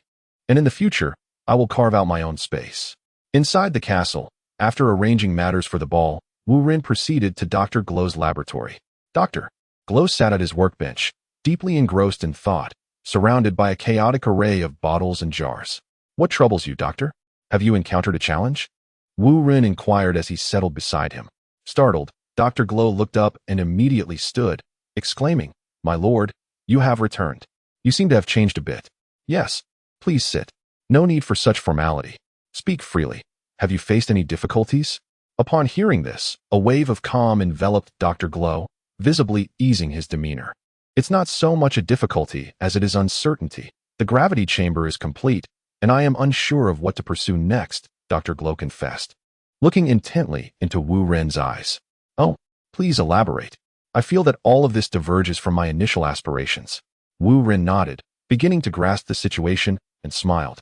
And in the future, I will carve out my own space. Inside the castle, after arranging matters for the ball, Wu Ren proceeded to Dr. Glow's laboratory. Dr. Glow sat at his workbench, deeply engrossed in thought, surrounded by a chaotic array of bottles and jars. What troubles you, Doctor? Have you encountered a challenge? Wu Ren inquired as he settled beside him. Startled, Dr. Glow looked up and immediately stood, exclaiming, My lord, you have returned. You seem to have changed a bit. Yes, please sit. No need for such formality. Speak freely. Have you faced any difficulties? Upon hearing this, a wave of calm enveloped Dr. Glow, visibly easing his demeanor. It's not so much a difficulty as it is uncertainty. The gravity chamber is complete, and I am unsure of what to pursue next, Dr. Glow confessed, looking intently into Wu Ren's eyes. Oh, please elaborate. I feel that all of this diverges from my initial aspirations. Wu Ren nodded, beginning to grasp the situation, and smiled.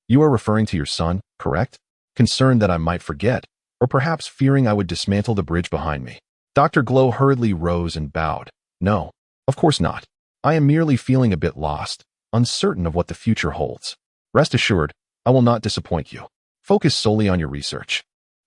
You are referring to your son, correct? Concerned that I might forget, or perhaps fearing I would dismantle the bridge behind me. Dr. Glow hurriedly rose and bowed. No, of course not. I am merely feeling a bit lost, uncertain of what the future holds. Rest assured, I will not disappoint you. Focus solely on your research.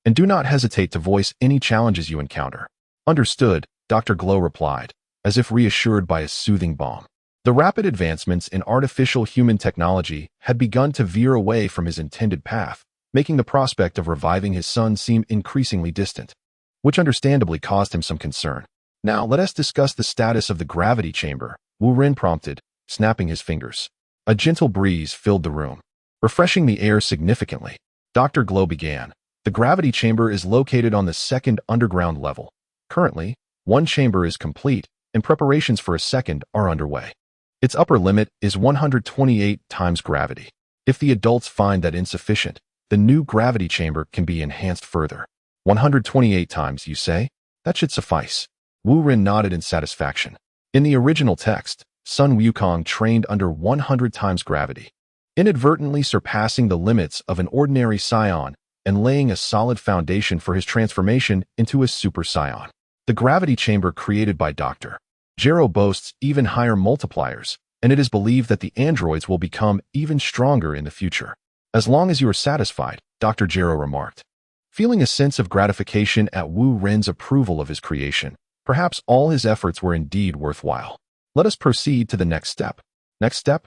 And do not hesitate to voice any challenges you encounter. Understood, Dr. Glow replied, as if reassured by a soothing balm. The rapid advancements in artificial human technology had begun to veer away from his intended path, making the prospect of reviving his son seem increasingly distant, which understandably caused him some concern. Now let us discuss the status of the gravity chamber, Wu Ren prompted, snapping his fingers. A gentle breeze filled the room, refreshing the air significantly. Dr. Glow began. The gravity chamber is located on the second underground level. Currently, one chamber is complete, and preparations for a second are underway. Its upper limit is 128 times gravity. If the adults find that insufficient, the new gravity chamber can be enhanced further. 128 times, you say? That should suffice. Wu Ren nodded in satisfaction. In the original text, Sun Wukong trained under 100 times gravity, inadvertently surpassing the limits of an ordinary scion and laying a solid foundation for his transformation into a super scion. The gravity chamber created by Dr. Gero boasts even higher multipliers, and it is believed that the androids will become even stronger in the future. As long as you are satisfied, Dr. Gero remarked, feeling a sense of gratification at Wu Ren's approval of his creation. Perhaps all his efforts were indeed worthwhile. Let us proceed to the next step. Next step?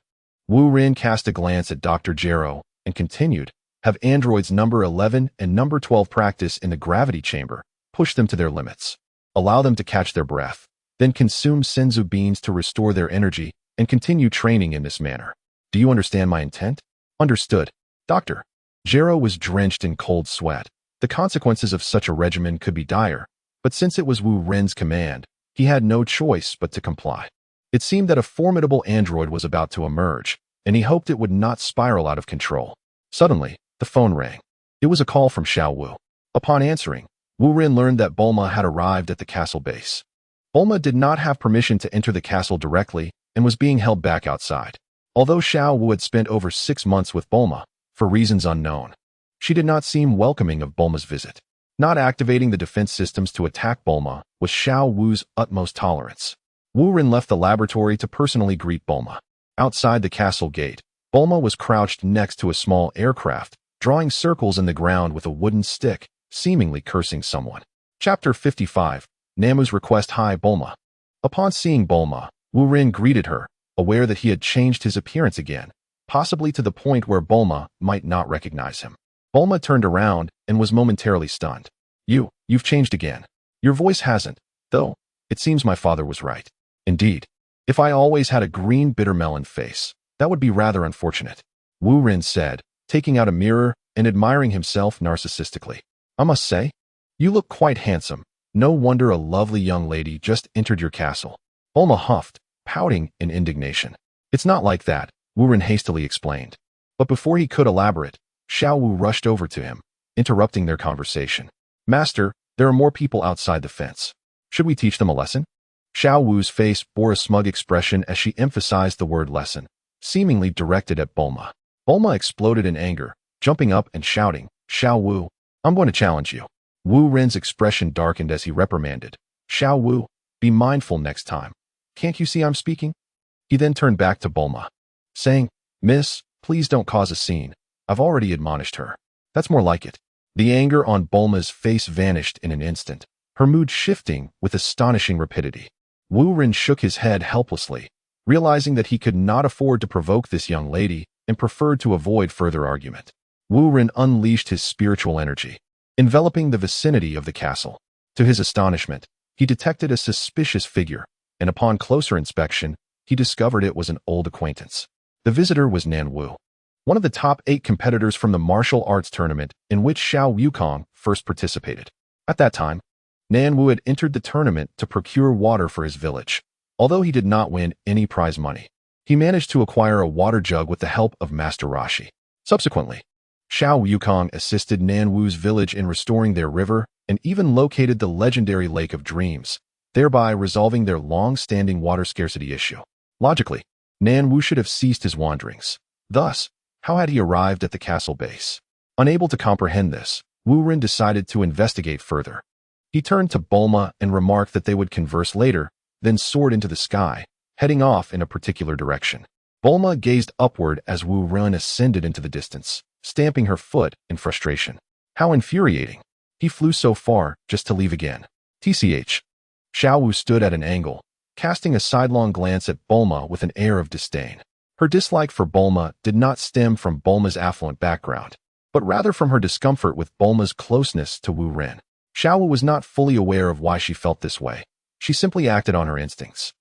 Wu Ren cast a glance at Dr. Gero and continued, have androids number 11 and number 12 practice in the gravity chamber, push them to their limits. Allow them to catch their breath, then consume senzu beans to restore their energy and continue training in this manner. Do you understand my intent? Understood. Dr. Gero was drenched in cold sweat. The consequences of such a regimen could be dire, but since it was Wu Ren's command, he had no choice but to comply. It seemed that a formidable android was about to emerge, and he hoped it would not spiral out of control. Suddenly, the phone rang. It was a call from Xiao Wu. Upon answering, Wu Ren learned that Bulma had arrived at the castle base. Bulma did not have permission to enter the castle directly and was being held back outside. Although Xiao Wu had spent over 6 months with Bulma, for reasons unknown, she did not seem welcoming of Bulma's visit. Not activating the defense systems to attack Bulma was Xiao Wu's utmost tolerance. Wu Ren left the laboratory to personally greet Bulma. Outside the castle gate, Bulma was crouched next to a small aircraft, drawing circles in the ground with a wooden stick, seemingly cursing someone. Chapter 55. Namu's request. Hi, Bulma. Upon seeing Bulma, Wu Ren greeted her, aware that he had changed his appearance again, possibly to the point where Bulma might not recognize him. Bulma turned around and was momentarily stunned. You've changed again. Your voice hasn't, though. It seems my father was right. Indeed. If I always had a green bitter melon face, that would be rather unfortunate. Wu Ren said, taking out a mirror and admiring himself narcissistically. I must say, you look quite handsome. No wonder a lovely young lady just entered your castle. Bulma huffed, pouting in indignation. It's not like that, Wu Ren hastily explained. But before he could elaborate, Xiao Wu rushed over to him, interrupting their conversation. Master, there are more people outside the fence. Should we teach them a lesson? Xiao Wu's face bore a smug expression as she emphasized the word lesson, seemingly directed at Bulma. Bulma exploded in anger, jumping up and shouting, "Xiao Wu, I'm going to challenge you." Wu Ren's expression darkened as he reprimanded, "Xiao Wu, be mindful next time. Can't you see I'm speaking?" He then turned back to Bulma, saying, "Miss, please don't cause a scene. I've already admonished her." "That's more like it." The anger on Bulma's face vanished in an instant, her mood shifting with astonishing rapidity. Wu Ren shook his head helplessly, realizing that he could not afford to provoke this young lady and preferred to avoid further argument. Wu Ren unleashed his spiritual energy, enveloping the vicinity of the castle. To his astonishment, he detected a suspicious figure, and upon closer inspection, he discovered it was an old acquaintance. The visitor was Nan Wu, one of the top 8 competitors from the martial arts tournament in which Xiao Wukong first participated. At that time, Nan Wu had entered the tournament to procure water for his village. Although he did not win any prize money, he managed to acquire a water jug with the help of Master Rashi. Subsequently, Xiao Wukong assisted Nan Wu's village in restoring their river and even located the legendary Lake of Dreams, thereby resolving their long-standing water scarcity issue. Logically, Nan Wu should have ceased his wanderings. Thus, how had he arrived at the castle base? Unable to comprehend this, Wu Ren decided to investigate further. He turned to Bulma and remarked that they would converse later, then soared into the sky, heading off in a particular direction. Bulma gazed upward as Wu Ren ascended into the distance, stamping her foot in frustration. How infuriating. He flew so far just to leave again. TCH. Xiao Wu stood at an angle, casting a sidelong glance at Bulma with an air of disdain. Her dislike for Bulma did not stem from Bulma's affluent background, but rather from her discomfort with Bulma's closeness to Wu Ren. Xiao Wu was not fully aware of why she felt this way. She simply acted on her instincts.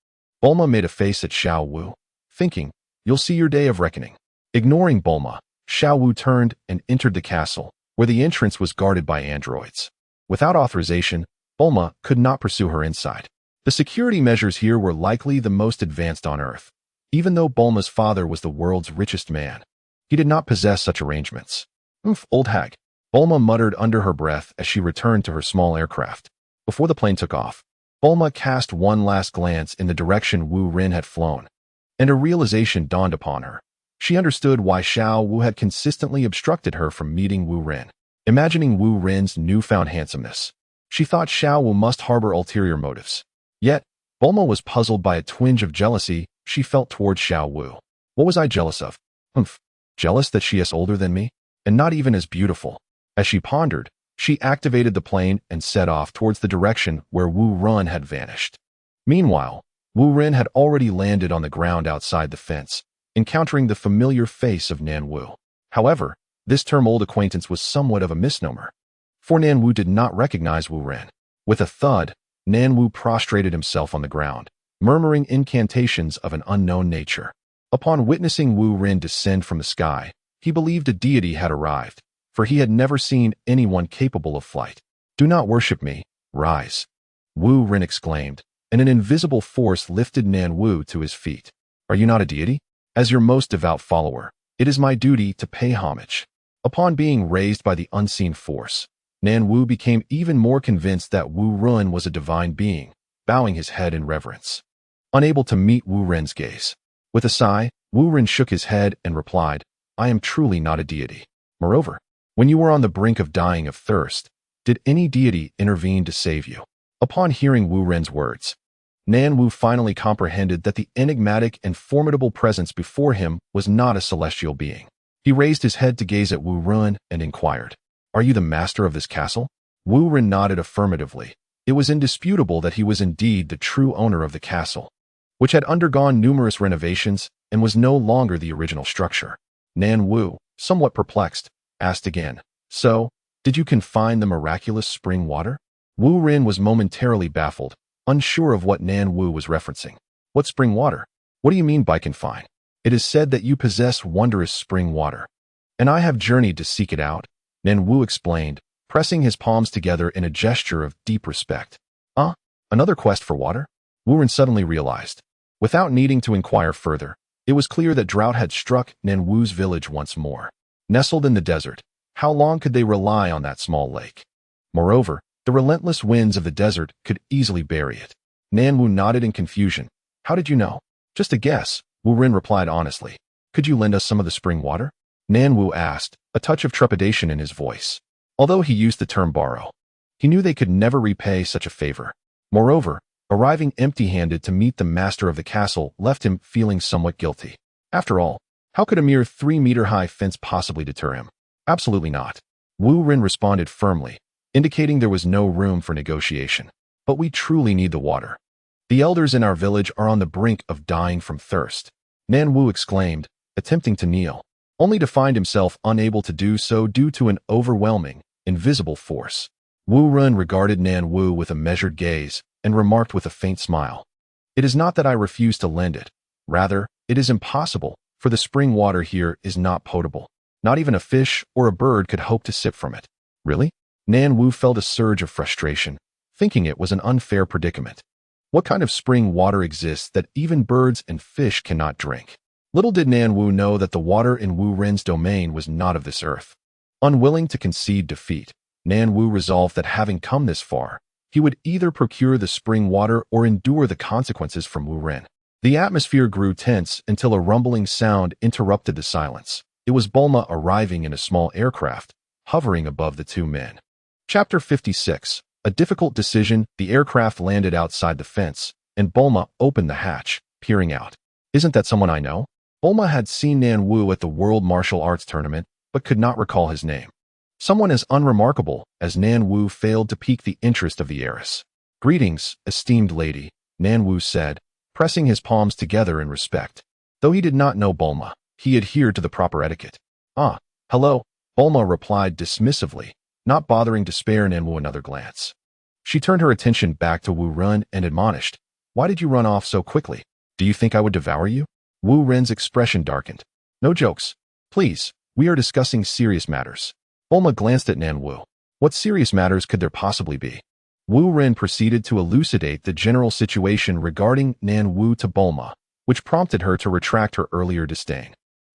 Bulma made a face at Xiao Wu, thinking, "You'll see your day of reckoning." Ignoring Bulma, Xiao Wu turned and entered the castle, where the entrance was guarded by androids. Without authorization, Bulma could not pursue her inside. The security measures here were likely the most advanced on Earth. Even though Bulma's father was the world's richest man, he did not possess such arrangements. Old hag," Bulma muttered under her breath as she returned to her small aircraft. Before the plane took off, Bulma cast one last glance in the direction Wu Ren had flown, and a realization dawned upon her. She understood why Xiao Wu had consistently obstructed her from meeting Wu Ren. Imagining Wu Ren's newfound handsomeness, she thought Xiao Wu must harbor ulterior motives. Yet, Bulma was puzzled by a twinge of jealousy she felt towards Xiao Wu. What was I jealous of? Jealous that she is older than me, and not even as beautiful. As she pondered, she activated the plane and set off towards the direction where Wu Ren had vanished. Meanwhile, Wu Ren had already landed on the ground outside the fence, encountering the familiar face of Nan Wu. However, this term old acquaintance was somewhat of a misnomer, for Nan Wu did not recognize Wu Ren. With a thud, Nan Wu prostrated himself on the ground, murmuring incantations of an unknown nature. Upon witnessing Wu Ren descend from the sky, he believed a deity had arrived, for he had never seen anyone capable of flight. "Do not worship me, rise," Wu Ren exclaimed, and an invisible force lifted Nan Wu to his feet. "Are you not a deity? As your most devout follower, it is my duty to pay homage." Upon being raised by the unseen force, Nan Wu became even more convinced that Wu Ren was a divine being, bowing his head in reverence. Unable to meet Wu Ren's gaze, with a sigh, Wu Ren shook his head and replied, "I am truly not a deity. Moreover, when you were on the brink of dying of thirst, did any deity intervene to save you?" Upon hearing Wu Ren's words, Nan Wu finally comprehended that the enigmatic and formidable presence before him was not a celestial being. He raised his head to gaze at Wu Ren and inquired, "Are you the master of this castle?" Wu Ren nodded affirmatively. It was indisputable that he was indeed the true owner of the castle, which had undergone numerous renovations and was no longer the original structure. Nan Wu, somewhat perplexed, asked again, "So, did you confine the miraculous spring water?" Wu Ren was momentarily baffled, unsure of what Nan Wu was referencing. "What spring water? What do you mean by confine? It is said that you possess wondrous spring water, and I have journeyed to seek it out," Nan Wu explained, pressing his palms together in a gesture of deep respect. Another quest for water? Wu Ren suddenly realized. Without needing to inquire further, it was clear that drought had struck Nan Wu's village once more. Nestled in the desert, how long could they rely on that small lake? Moreover, the relentless winds of the desert could easily bury it. Nan Wu nodded in confusion. "How did you know?" "Just a guess," Wu Ren replied honestly. "Could you lend us some of the spring water?" Nan Wu asked, a touch of trepidation in his voice. Although he used the term borrow, he knew they could never repay such a favor. Moreover, arriving empty-handed to meet the master of the castle left him feeling somewhat guilty. After all, how could a mere 3-meter-high fence possibly deter him? Absolutely not. Wu Ren responded firmly, indicating there was no room for negotiation. But we truly need the water. The elders in our village are on the brink of dying from thirst. Nan Wu exclaimed, attempting to kneel, only to find himself unable to do so due to an overwhelming, invisible force. Wu Ren regarded Nan Wu with a measured gaze and remarked with a faint smile. It is not that I refuse to lend it. Rather, it is impossible, for the spring water here is not potable. Not even a fish or a bird could hope to sip from it. Really? Nan Wu felt a surge of frustration, thinking it was an unfair predicament. What kind of spring water exists that even birds and fish cannot drink? Little did Nan Wu know that the water in Wu Ren's domain was not of this earth. Unwilling to concede defeat, Nan Wu resolved that having come this far, he would either procure the spring water or endure the consequences from Wu Ren. The atmosphere grew tense until a rumbling sound interrupted the silence. It was Bulma arriving in a small aircraft, hovering above the two men. Chapter 56. A difficult decision. The aircraft landed outside the fence, and Bulma opened the hatch, peering out. Isn't that someone I know? Bulma had seen Nan Wu at the World Martial Arts Tournament, but could not recall his name. Someone as unremarkable as Nan Wu failed to pique the interest of the heiress. Greetings, esteemed lady, Nan Wu said, pressing his palms together in respect. Though he did not know Bulma, he adhered to the proper etiquette. Ah, hello, Bulma replied dismissively, not bothering to spare Nan Wu another glance. She turned her attention back to Wu Ren and admonished, why did you run off so quickly? Do you think I would devour you? Wu Ren's expression darkened. No jokes. Please, we are discussing serious matters. Bulma glanced at Nan Wu. What serious matters could there possibly be? Wu Ren proceeded to elucidate the general situation regarding Nan Wu to Bulma, which prompted her to retract her earlier disdain.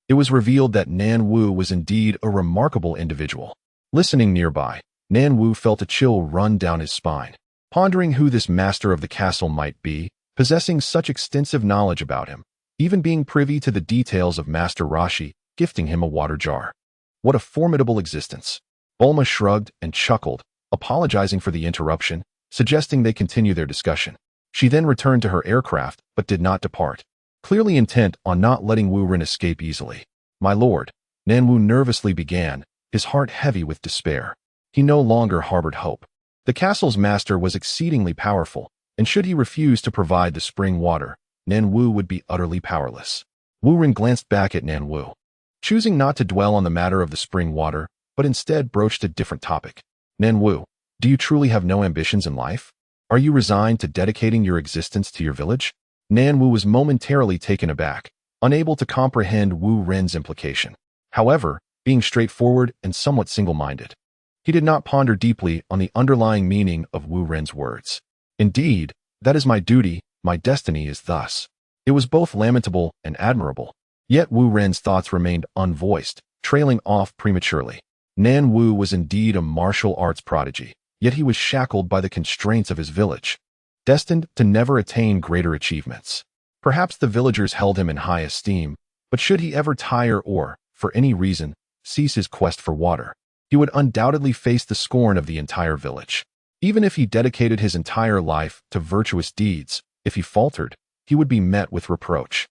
It was revealed that Nan Wu was indeed a remarkable individual. Listening nearby, Nan Wu felt a chill run down his spine, pondering who this master of the castle might be, possessing such extensive knowledge about him, even being privy to the details of Master Rashi gifting him a water jar. What a formidable existence. Bulma shrugged and chuckled, apologizing for the interruption, suggesting they continue their discussion. She then returned to her aircraft, but did not depart, clearly intent on not letting Wu Ren escape easily. My lord, Nan Wu nervously began, his heart heavy with despair. He no longer harbored hope. The castle's master was exceedingly powerful, and should he refuse to provide the spring water, Nan Wu would be utterly powerless. Wu Ren glanced back at Nan Wu, choosing not to dwell on the matter of the spring water, but instead broached a different topic. Nan Wu, do you truly have no ambitions in life? Are you resigned to dedicating your existence to your village? Nan Wu was momentarily taken aback, unable to comprehend Wu Ren's implication. However, being straightforward and somewhat single-minded, he did not ponder deeply on the underlying meaning of Wu Ren's words. Indeed, that is my duty, my destiny is thus. It was both lamentable and admirable. Yet Wu Ren's thoughts remained unvoiced, trailing off prematurely. Nan Wu was indeed a martial arts prodigy, yet he was shackled by the constraints of his village, destined to never attain greater achievements. Perhaps the villagers held him in high esteem, but should he ever tire or, for any reason, cease his quest for water, he would undoubtedly face the scorn of the entire village. Even if he dedicated his entire life to virtuous deeds, if he faltered, he would be met with reproach.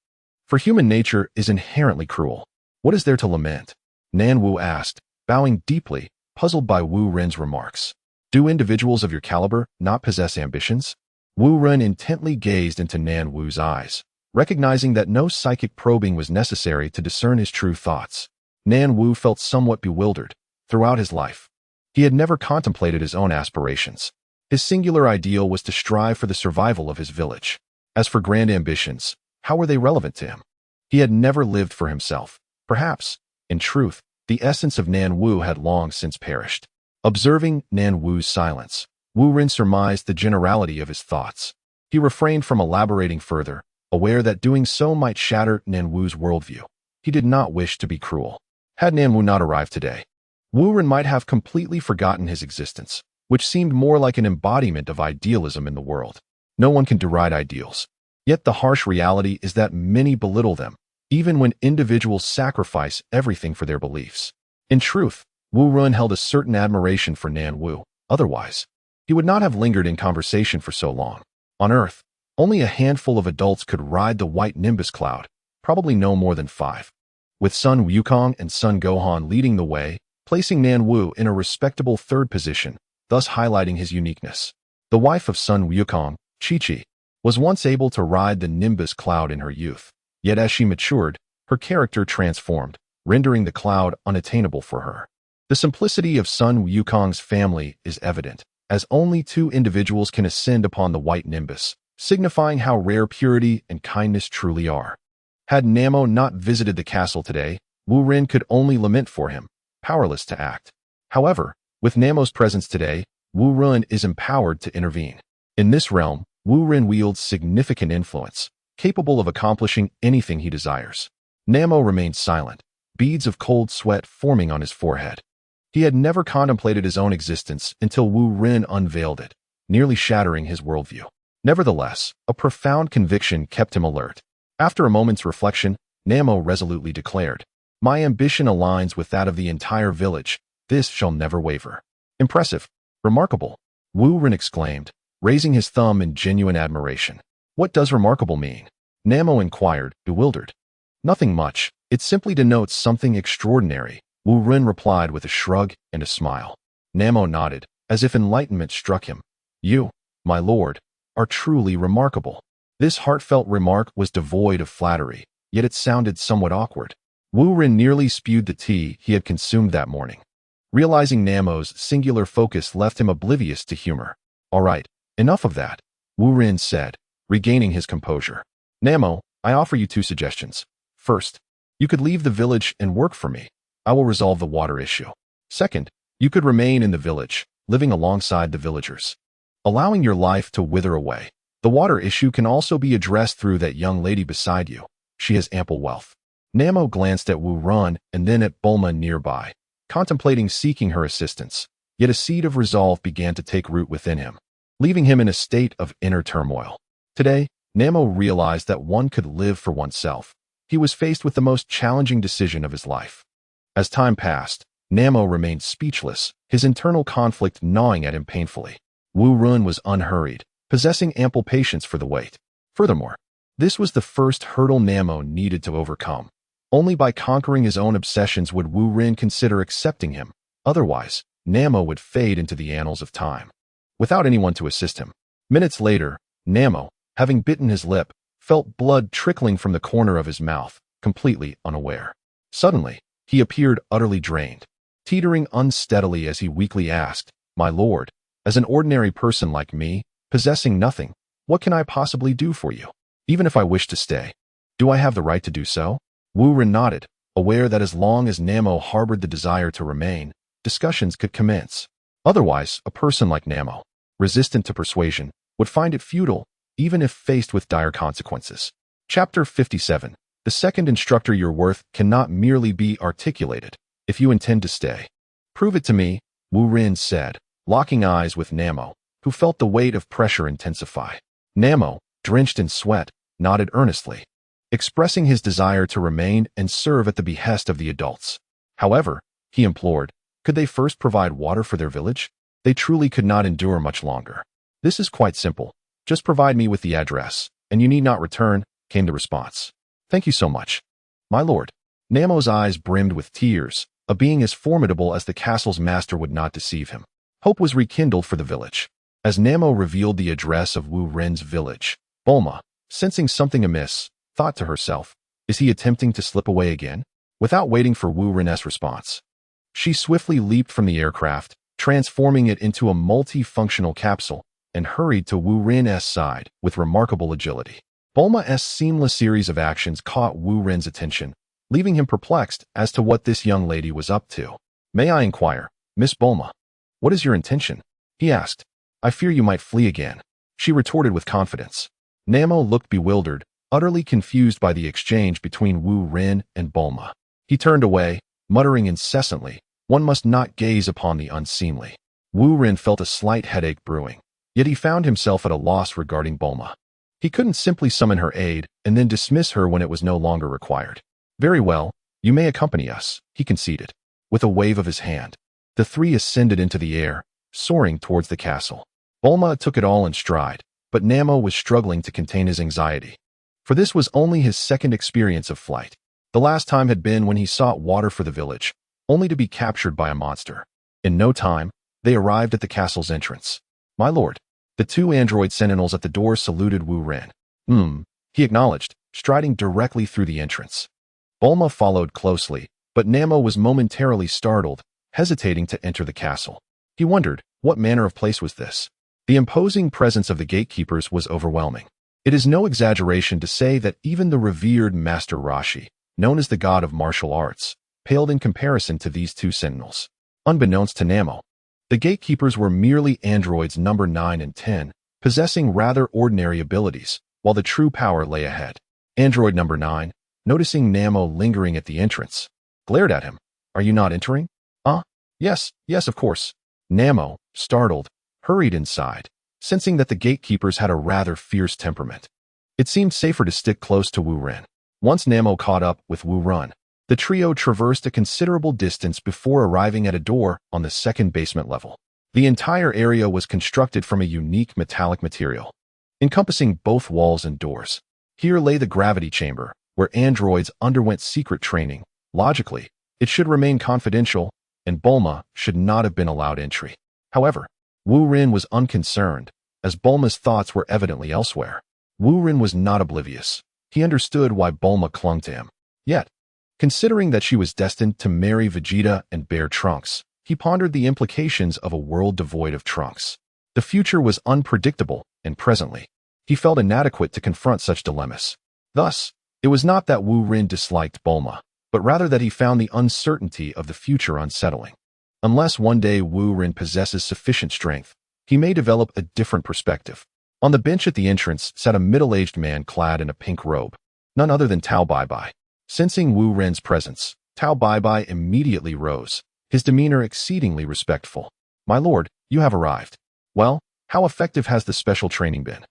For human nature is inherently cruel. What is there to lament? Nan Wu asked, bowing deeply, puzzled by Wu Ren's remarks. Do individuals of your caliber not possess ambitions? Wu Ren intently gazed into Nan Wu's eyes, recognizing that no psychic probing was necessary to discern his true thoughts. Nan Wu felt somewhat bewildered. Throughout his life, he had never contemplated his own aspirations. His singular ideal was to strive for the survival of his village. As for grand ambitions, how were they relevant to him? He had never lived for himself. Perhaps, in truth, the essence of Nan Wu had long since perished. Observing Nan Wu's silence, Wu Ren surmised the generality of his thoughts. He refrained from elaborating further, aware that doing so might shatter Nan Wu's worldview. He did not wish to be cruel. Had Nan Wu not arrived today, Wu Ren might have completely forgotten his existence, which seemed more like an embodiment of idealism in the world. No one can deride ideals. Yet the harsh reality is that many belittle them, even when individuals sacrifice everything for their beliefs. In truth, Wu Run held a certain admiration for Nan Wu. Otherwise, he would not have lingered in conversation for so long. On Earth, only a handful of adults could ride the white nimbus cloud, probably no more than 5. With Sun Wukong and Sun Gohan leading the way, placing Nan Wu in a respectable third position, thus highlighting his uniqueness. The wife of Sun Wukong, Chi-Chi, was once able to ride the nimbus cloud in her youth, yet as she matured, her character transformed, rendering the cloud unattainable for her. The simplicity of Sun Wukong's family is evident, as only 2 individuals can ascend upon the white nimbus, signifying how rare purity and kindness truly are. Had Namo not visited the castle today, Wu Ren could only lament for him, powerless to act. However, with Namo's presence today, Wu Ren is empowered to intervene. In this realm, Wu Ren wields significant influence, capable of accomplishing anything he desires. Namo remained silent, beads of cold sweat forming on his forehead. He had never contemplated his own existence until Wu Ren unveiled it, nearly shattering his worldview. Nevertheless, a profound conviction kept him alert. After a moment's reflection, Namo resolutely declared, "My ambition aligns with that of the entire village. This shall never waver." "Impressive. Remarkable," Wu Ren exclaimed, raising his thumb in genuine admiration. "What does remarkable mean?" Namo inquired, bewildered. "Nothing much. It simply denotes something extraordinary," Wu Ren replied with a shrug and a smile. Namo nodded, as if enlightenment struck him. "You, my lord, are truly remarkable." This heartfelt remark was devoid of flattery, yet it sounded somewhat awkward. Wu Ren nearly spewed the tea he had consumed that morning. Realizing Namo's singular focus left him oblivious to humor. "All right, enough of that," Wu Ren said, regaining his composure. "Namo, I offer you 2 suggestions. First, you could leave the village and work for me. I will resolve the water issue. Second, you could remain in the village, living alongside the villagers, allowing your life to wither away. The water issue can also be addressed through that young lady beside you. She has ample wealth." Namo glanced at Wu Ren and then at Bulma nearby, contemplating seeking her assistance, yet a seed of resolve began to take root within him, leaving him in a state of inner turmoil. Today, Namo realized that one could live for oneself. He was faced with the most challenging decision of his life. As time passed, Namo remained speechless, his internal conflict gnawing at him painfully. Wu Ren was unhurried, possessing ample patience for the wait. Furthermore, this was the first hurdle Namo needed to overcome. Only by conquering his own obsessions would Wu Ren consider accepting him. Otherwise, Namo would fade into the annals of time, without anyone to assist him. Minutes later, Namo, having bitten his lip, felt blood trickling from the corner of his mouth, completely unaware. Suddenly, he appeared utterly drained, teetering unsteadily as he weakly asked, "My lord, as an ordinary person like me, possessing nothing, what can I possibly do for you? Even if I wish to stay, do I have the right to do so?" Wu Ren nodded, aware that as long as Namo harbored the desire to remain, discussions could commence. Otherwise, a person like Namo, resistant to persuasion, would find it futile, even if faced with dire consequences. Chapter 57. The second instructor: your worth cannot merely be articulated. If you intend to stay, prove it to me, Wu Ren said, locking eyes with Namo, who felt the weight of pressure intensify. Namo, drenched in sweat, nodded earnestly, expressing his desire to remain and serve at the behest of the adults. However, he implored, could they first provide water for their village? They truly could not endure much longer. "This is quite simple. Just provide me with the address, and you need not return," came the response. "Thank you so much, my lord." Namo's eyes brimmed with tears. A being as formidable as the castle's master would not deceive him. Hope was rekindled for the village. As Namo revealed the address of Wu Ren's village, Bulma, sensing something amiss, thought to herself, is he attempting to slip away again? Without waiting for Wu Ren's response, she swiftly leaped from the aircraft, transforming it into a multi-functional capsule, and hurried to Wu Ren's side with remarkable agility. Bulma's seamless series of actions caught Wu Ren's attention, leaving him perplexed as to what this young lady was up to. "May I inquire, Miss Bulma, what is your intention?" he asked. "I fear you might flee again," she retorted with confidence. Namo looked bewildered, utterly confused by the exchange between Wu Ren and Bulma. He turned away, muttering incessantly, "One must not gaze upon the unseemly." Wu Ren felt a slight headache brewing, yet he found himself at a loss regarding Bulma. He couldn't simply summon her aid and then dismiss her when it was no longer required. Very well, you may accompany us, he conceded. With a wave of his hand, the three ascended into the air, soaring towards the castle. Bulma took it all in stride, but Namo was struggling to contain his anxiety. For this was only his second experience of flight. The last time had been when he sought water for the village, only to be captured by a monster. In no time, they arrived at the castle's entrance. My lord. The two android sentinels at the door saluted Wu Ren. He acknowledged, striding directly through the entrance. Bulma followed closely, but Namo was momentarily startled, hesitating to enter the castle. He wondered, what manner of place was this? The imposing presence of the gatekeepers was overwhelming. It is no exaggeration to say that even the revered Master Roshi, known as the god of martial arts, paled in comparison to these two sentinels. Unbeknownst to Namo, the gatekeepers were merely androids number 9 and 10, possessing rather ordinary abilities, while the true power lay ahead. Android number 9, noticing Namo lingering at the entrance, glared at him. Are you not entering? Yes, of course. Namo, startled, hurried inside, sensing that the gatekeepers had a rather fierce temperament. It seemed safer to stick close to Wu Ren. Once Namo caught up with Wu Ren, the trio traversed a considerable distance before arriving at a door on the second basement level. The entire area was constructed from a unique metallic material, encompassing both walls and doors. Here lay the gravity chamber, where androids underwent secret training. Logically, it should remain confidential, and Bulma should not have been allowed entry. However, Wu Ren was unconcerned, as Bulma's thoughts were evidently elsewhere. Wu Ren was not oblivious. He understood why Bulma clung to him. Yet, considering that she was destined to marry Vegeta and bear Trunks, he pondered the implications of a world devoid of Trunks. The future was unpredictable, and presently, he felt inadequate to confront such dilemmas. Thus, it was not that Wu Ren disliked Bulma, but rather that he found the uncertainty of the future unsettling. Unless one day Wu Ren possesses sufficient strength, he may develop a different perspective. On the bench at the entrance sat a middle-aged man clad in a pink robe, none other than Tao Bai. Sensing Wu Ren's presence, Tao Bai immediately rose, his demeanor exceedingly respectful. My lord, you have arrived. Well, how effective has the special training been?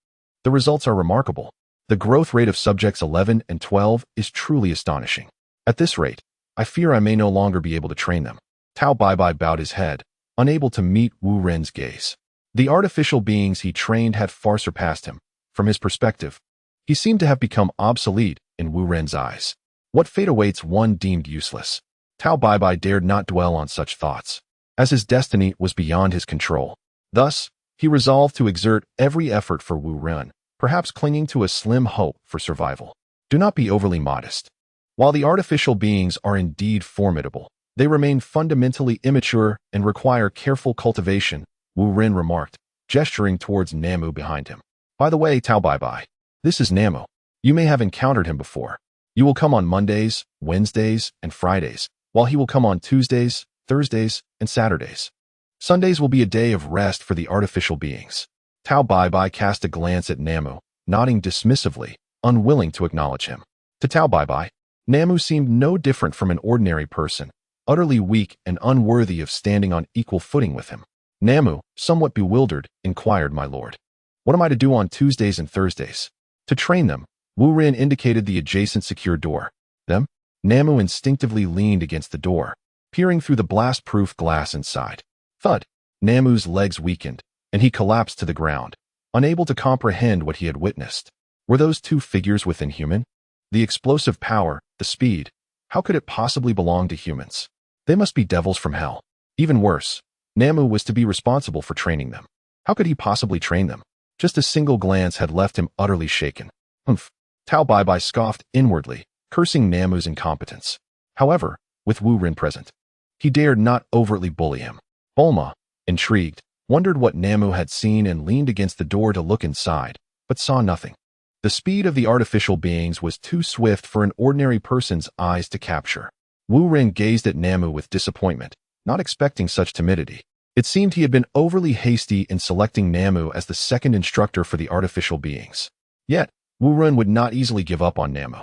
The results are remarkable. The growth rate of subjects 11 and 12 is truly astonishing. At this rate, I fear I may no longer be able to train them. Tao Bai bowed his head, unable to meet Wu Ren's gaze. The artificial beings he trained had far surpassed him. From his perspective, he seemed to have become obsolete in Wu Ren's eyes. What fate awaits one deemed useless? Tao Bai dared not dwell on such thoughts, as his destiny was beyond his control. Thus, he resolved to exert every effort for Wu Ren, perhaps clinging to a slim hope for survival. Do not be overly modest. While the artificial beings are indeed formidable, they remain fundamentally immature and require careful cultivation, Wu Ren remarked, gesturing towards Namu behind him. By the way, Tao Bai, this is Namu. You may have encountered him before. You will come on Mondays, Wednesdays, and Fridays, while he will come on Tuesdays, Thursdays, and Saturdays. Sundays will be a day of rest for the artificial beings. Tao Bai cast a glance at Namu, nodding dismissively, unwilling to acknowledge him. To Tao Bai, Namu seemed no different from an ordinary person, utterly weak and unworthy of standing on equal footing with him. Namu, somewhat bewildered, inquired, My lord, what am I to do on Tuesdays and Thursdays? To train them, Wu Ren indicated the adjacent secure door. Them? Namu instinctively leaned against the door, peering through the blast-proof glass inside. Thud! Namu's legs weakened, and he collapsed to the ground, unable to comprehend what he had witnessed. Were those two figures within human? The explosive power, the speed, how could it possibly belong to humans? They must be devils from hell. Even worse, Namu was to be responsible for training them. How could he possibly train them? Just a single glance had left him utterly shaken. Humph! Tao Bai scoffed inwardly, cursing Namu's incompetence. However, with Wu Ren present, he dared not overtly bully him. Bulma, intrigued, wondered what Namu had seen and leaned against the door to look inside, but saw nothing. The speed of the artificial beings was too swift for an ordinary person's eyes to capture. Wu Ren gazed at Namu with disappointment, not expecting such timidity. It seemed he had been overly hasty in selecting Namu as the second instructor for the artificial beings. Yet, Wu Ren would not easily give up on Namu.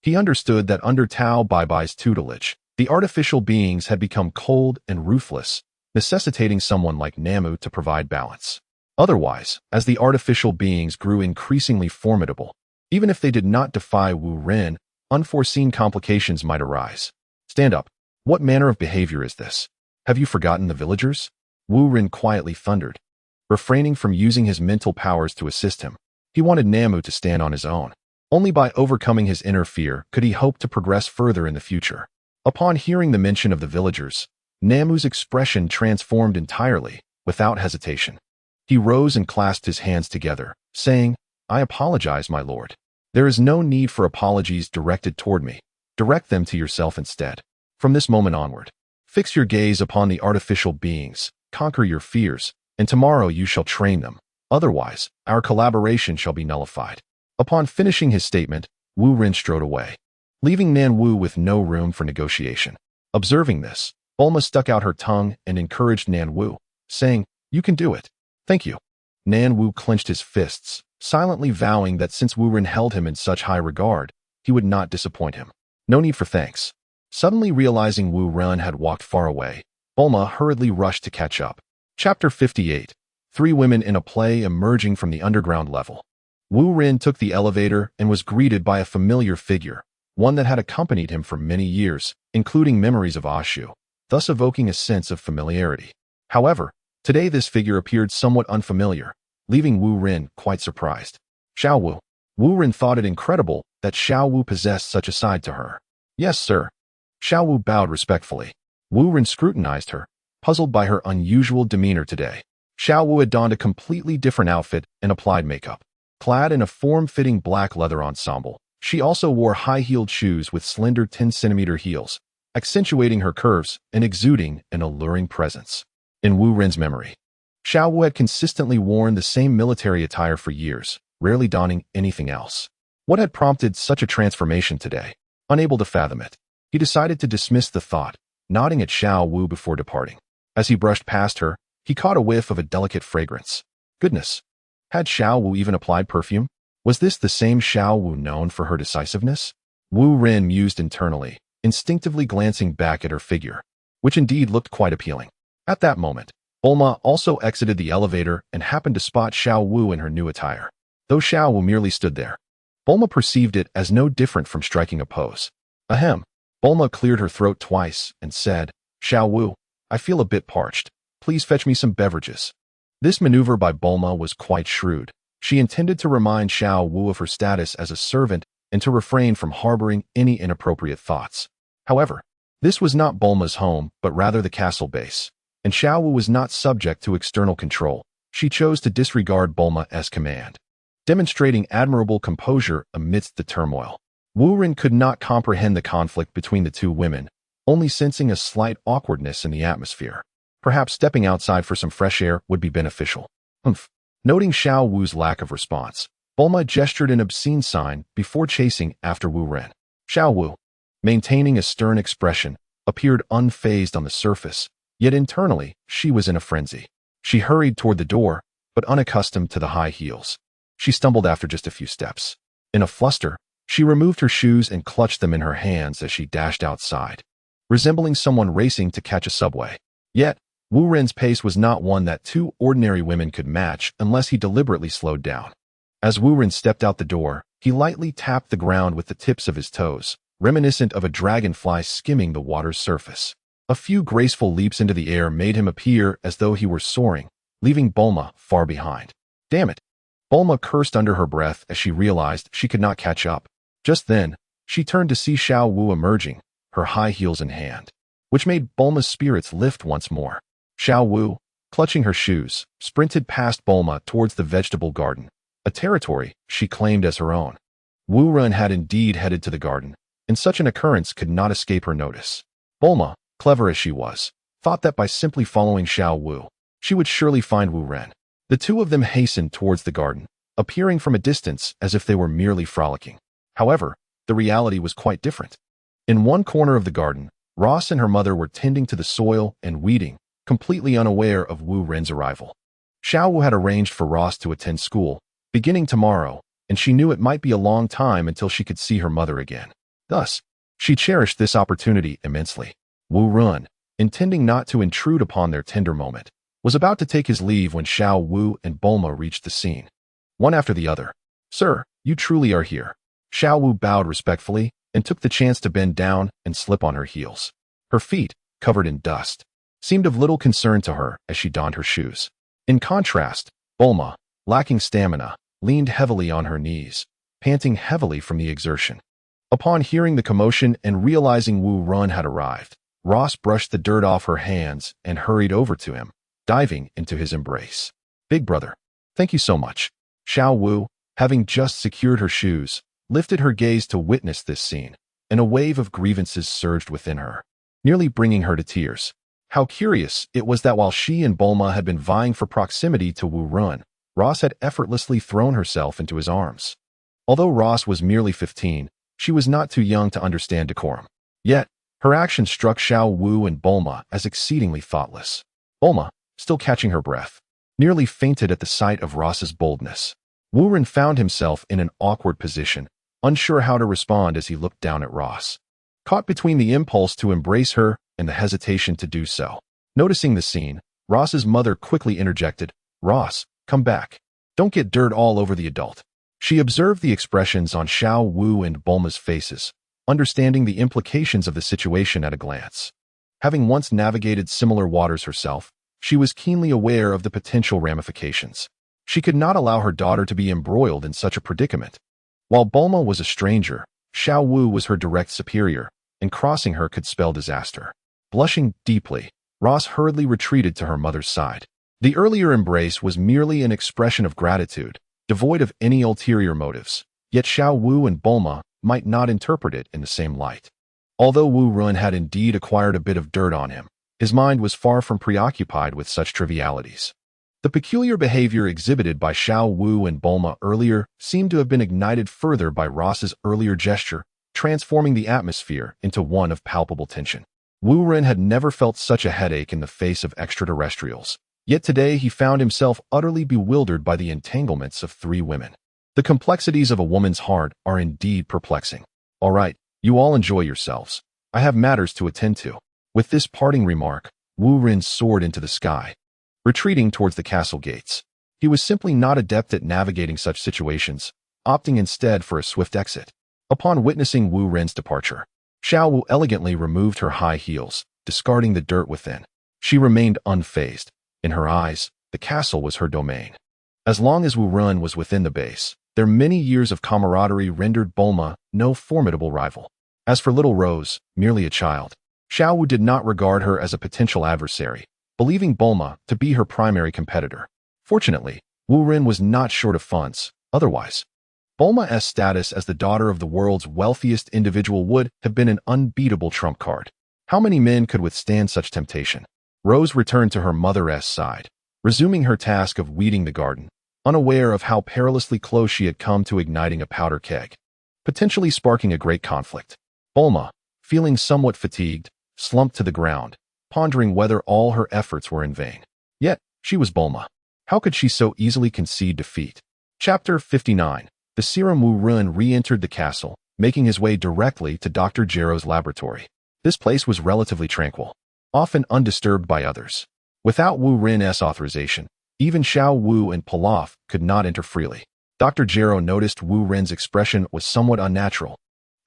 He understood that under Tao Bai's tutelage, the artificial beings had become cold and ruthless, necessitating someone like Namu to provide balance. Otherwise, as the artificial beings grew increasingly formidable, even if they did not defy Wu Ren, unforeseen complications might arise. Stand up. What manner of behavior is this? Have you forgotten the villagers? Wu Ren quietly thundered, refraining from using his mental powers to assist him. He wanted Namu to stand on his own. Only by overcoming his inner fear could he hope to progress further in the future. Upon hearing the mention of the villagers, Namu's expression transformed entirely, without hesitation. He rose and clasped his hands together, saying, "I apologize, my lord. There is no need for apologies directed toward me. Direct them to yourself instead. From this moment onward, fix your gaze upon the artificial beings, conquer your fears, and tomorrow you shall train them. Otherwise, our collaboration shall be nullified." Upon finishing his statement, Wu Ren strode away, leaving Nan Wu with no room for negotiation. Observing this, Bulma stuck out her tongue and encouraged Nan Wu, saying, "You can do it." "Thank you." Nan Wu clenched his fists, silently vowing that since Wu Ren held him in such high regard, he would not disappoint him. No need for thanks. Suddenly realizing Wu Ren had walked far away, Bulma hurriedly rushed to catch up. Chapter 58. 3 women in a play emerging from the underground level. Wu Ren took the elevator and was greeted by a familiar figure, one that had accompanied him for many years, including memories of Ashu, thus evoking a sense of familiarity. However, today this figure appeared somewhat unfamiliar, leaving Wu Ren quite surprised. Xiao Wu. Wu Ren thought it incredible that Xiao Wu possessed such a side to her. "Yes, sir." Xiao Wu bowed respectfully. Wu Ren scrutinized her, puzzled by her unusual demeanor today. Xiao Wu had donned a completely different outfit and applied makeup. Clad in a form-fitting black leather ensemble, she also wore high-heeled shoes with slender 10-centimeter heels, accentuating her curves and exuding an alluring presence. In Wu Ren's memory, Xiao Wu had consistently worn the same military attire for years, rarely donning anything else. What had prompted such a transformation today? Unable to fathom it, he decided to dismiss the thought, nodding at Xiao Wu before departing. As he brushed past her, he caught a whiff of a delicate fragrance. Goodness! Had Xiao Wu even applied perfume? Was this the same Xiao Wu known for her decisiveness? Wu Ren mused internally, instinctively glancing back at her figure, which indeed looked quite appealing. At that moment, Bulma also exited the elevator and happened to spot Xiao Wu in her new attire. Though Xiao Wu merely stood there, Bulma perceived it as no different from striking a pose. Ahem. Bulma cleared her throat twice and said, "Xiao Wu, I feel a bit parched. Please fetch me some beverages." This maneuver by Bulma was quite shrewd. She intended to remind Xiao Wu of her status as a servant and to refrain from harboring any inappropriate thoughts. However, this was not Bulma's home, but rather the castle base, and Xiao Wu was not subject to external control. She chose to disregard Bulma's command, demonstrating admirable composure amidst the turmoil. Wu Ren could not comprehend the conflict between the 2 women, only sensing a slight awkwardness in the atmosphere. Perhaps stepping outside for some fresh air would be beneficial. Humph. Noting Xiao Wu's lack of response, Bulma gestured an obscene sign before chasing after Wu Ren. Xiao Wu, maintaining a stern expression, appeared unfazed on the surface, yet internally she was in a frenzy. She hurried toward the door, but unaccustomed to the high heels, she stumbled after just a few steps. In a fluster, she removed her shoes and clutched them in her hands as she dashed outside, resembling someone racing to catch a subway. Yet, Wu Ren's pace was not one that 2 ordinary women could match unless he deliberately slowed down. As Wu Ren stepped out the door, he lightly tapped the ground with the tips of his toes, reminiscent of a dragonfly skimming the water's surface. A few graceful leaps into the air made him appear as though he were soaring, leaving Bulma far behind. Damn it! Bulma cursed under her breath as she realized she could not catch up. Just then, she turned to see Xiao Wu emerging, her high heels in hand, which made Bulma's spirits lift once more. Xiao Wu, clutching her shoes, sprinted past Bulma towards the vegetable garden, a territory she claimed as her own. Wu Ren had indeed headed to the garden, and such an occurrence could not escape her notice. Bulma, clever as she was, thought that by simply following Xiao Wu, she would surely find Wu Ren. The 2 of them hastened towards the garden, appearing from a distance as if they were merely frolicking. However, the reality was quite different. In one corner of the garden, Ross and her mother were tending to the soil and weeding, completely unaware of Wu Ren's arrival. Xiao Wu had arranged for Ross to attend school, beginning tomorrow, and she knew it might be a long time until she could see her mother again. Thus, she cherished this opportunity immensely. Wu Ren, intending not to intrude upon their tender moment, was about to take his leave when Xiao Wu and Bulma reached the scene. One after the other. Sir, you truly are here. Xiao Wu bowed respectfully and took the chance to bend down and slip on her heels. Her feet, covered in dust, seemed of little concern to her as she donned her shoes. In contrast, Bulma, lacking stamina, leaned heavily on her knees, panting heavily from the exertion. Upon hearing the commotion and realizing Wu Run had arrived, Ross brushed the dirt off her hands and hurried over to him, diving into his embrace. Big brother, thank you so much. Xiao Wu, having just secured her shoes, lifted her gaze to witness this scene, and a wave of grievances surged within her, nearly bringing her to tears. How curious it was that while she and Bulma had been vying for proximity to Wu Run, Ross had effortlessly thrown herself into his arms. Although Ross was merely 15, she was not too young to understand decorum. Yet, her action struck Xiao Wu and Bulma as exceedingly thoughtless. Bulma, still catching her breath, nearly fainted at the sight of Ross's boldness. Wu Ren found himself in an awkward position, unsure how to respond as he looked down at Ross, caught between the impulse to embrace her and the hesitation to do so. Noticing the scene, Ross's mother quickly interjected, "Ross, come back. Don't get dirt all over the adult." She observed the expressions on Xiao Wu and Bulma's faces, understanding the implications of the situation at a glance. Having once navigated similar waters herself, she was keenly aware of the potential ramifications. She could not allow her daughter to be embroiled in such a predicament. While Bulma was a stranger, Xiao Wu was her direct superior, and crossing her could spell disaster. Blushing deeply, Ross hurriedly retreated to her mother's side. The earlier embrace was merely an expression of gratitude, devoid of any ulterior motives, yet Xiao Wu and Bulma might not interpret it in the same light. Although Wu Run had indeed acquired a bit of dirt on him, his mind was far from preoccupied with such trivialities. The peculiar behavior exhibited by Xiao Wu and Bulma earlier seemed to have been ignited further by Ross's earlier gesture, transforming the atmosphere into one of palpable tension. Wu Ren had never felt such a headache in the face of extraterrestrials, yet today he found himself utterly bewildered by the entanglements of three women. The complexities of a woman's heart are indeed perplexing. All right, you all enjoy yourselves. I have matters to attend to. With this parting remark, Wu Ren soared into the sky, retreating towards the castle gates. He was simply not adept at navigating such situations, opting instead for a swift exit. Upon witnessing Wu Ren's departure, Xiao Wu elegantly removed her high heels, discarding the dirt within. She remained unfazed. In her eyes, the castle was her domain. As long as Wu Ren was within the base, their many years of camaraderie rendered Bulma no formidable rival. As for little Rose, merely a child, Xiao Wu did not regard her as a potential adversary, believing Bulma to be her primary competitor. Fortunately, Wu Ren was not short of funds. Otherwise, Bulma's status as the daughter of the world's wealthiest individual would have been an unbeatable trump card. How many men could withstand such temptation? Rose returned to her mother's side, resuming her task of weeding the garden, unaware of how perilously close she had come to igniting a powder keg, potentially sparking a great conflict. Bulma, feeling somewhat fatigued, slumped to the ground, pondering whether all her efforts were in vain. Yet, she was Bulma. How could she so easily concede defeat? Chapter 59. The serum Wu Ren re-entered the castle, making his way directly to Dr. Gero's laboratory. This place was relatively tranquil, often undisturbed by others. Without Wu Ren's authorization, even Xiao Wu and Pilaf could not enter freely. Dr. Gero noticed Wu Ren's expression was somewhat unnatural,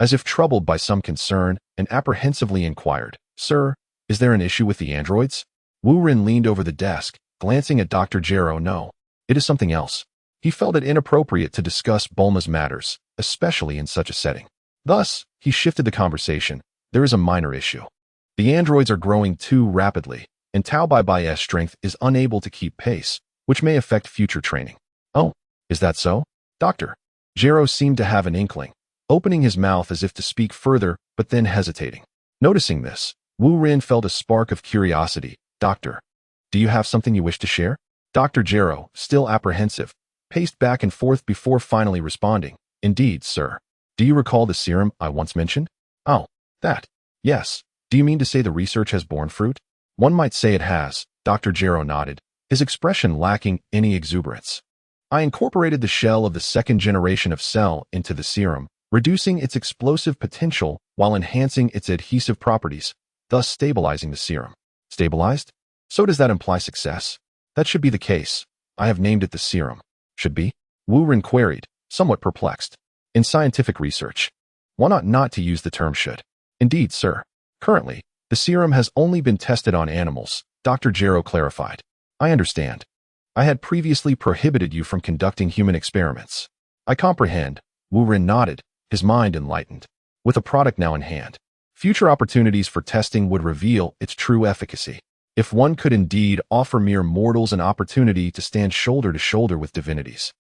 as if troubled by some concern, and apprehensively inquired, "Sir, is there an issue with the androids?" Wu Ren leaned over the desk, glancing at Dr. Gero. "No, it is something else." He felt it inappropriate to discuss Bulma's matters, especially in such a setting. Thus, he shifted the conversation. "There is a minor issue. The androids are growing too rapidly, and Tao Bai's strength is unable to keep pace, which may affect future training." "Oh, is that so?" Dr. Gero seemed to have an inkling, opening his mouth as if to speak further, but then hesitating. Noticing this, Wu Ren felt a spark of curiosity. "Doctor, do you have something you wish to share?" Dr. Gero, still apprehensive, paced back and forth before finally responding. "Indeed, sir. Do you recall the serum I once mentioned?" "Oh, that. Yes. Do you mean to say the research has borne fruit?" "One might say it has," Dr. Gero nodded, his expression lacking any exuberance. "I incorporated the shell of the second generation of cell into the serum, reducing its explosive potential while enhancing its adhesive properties, thus stabilizing the serum." "Stabilized? So does that imply success?" That should be the case. I have named it the serum. Should be? Wu Ren queried, somewhat perplexed. In scientific research, why not to use the term should? Indeed, sir. Currently, the serum has only been tested on animals, Dr. Jarrow clarified. I understand. I had previously prohibited you from conducting human experiments. I comprehend. Wu Ren nodded, his mind enlightened. With a product now in hand, future opportunities for testing would reveal its true efficacy. If one could indeed offer mere mortals an opportunity to stand shoulder to shoulder with divinities,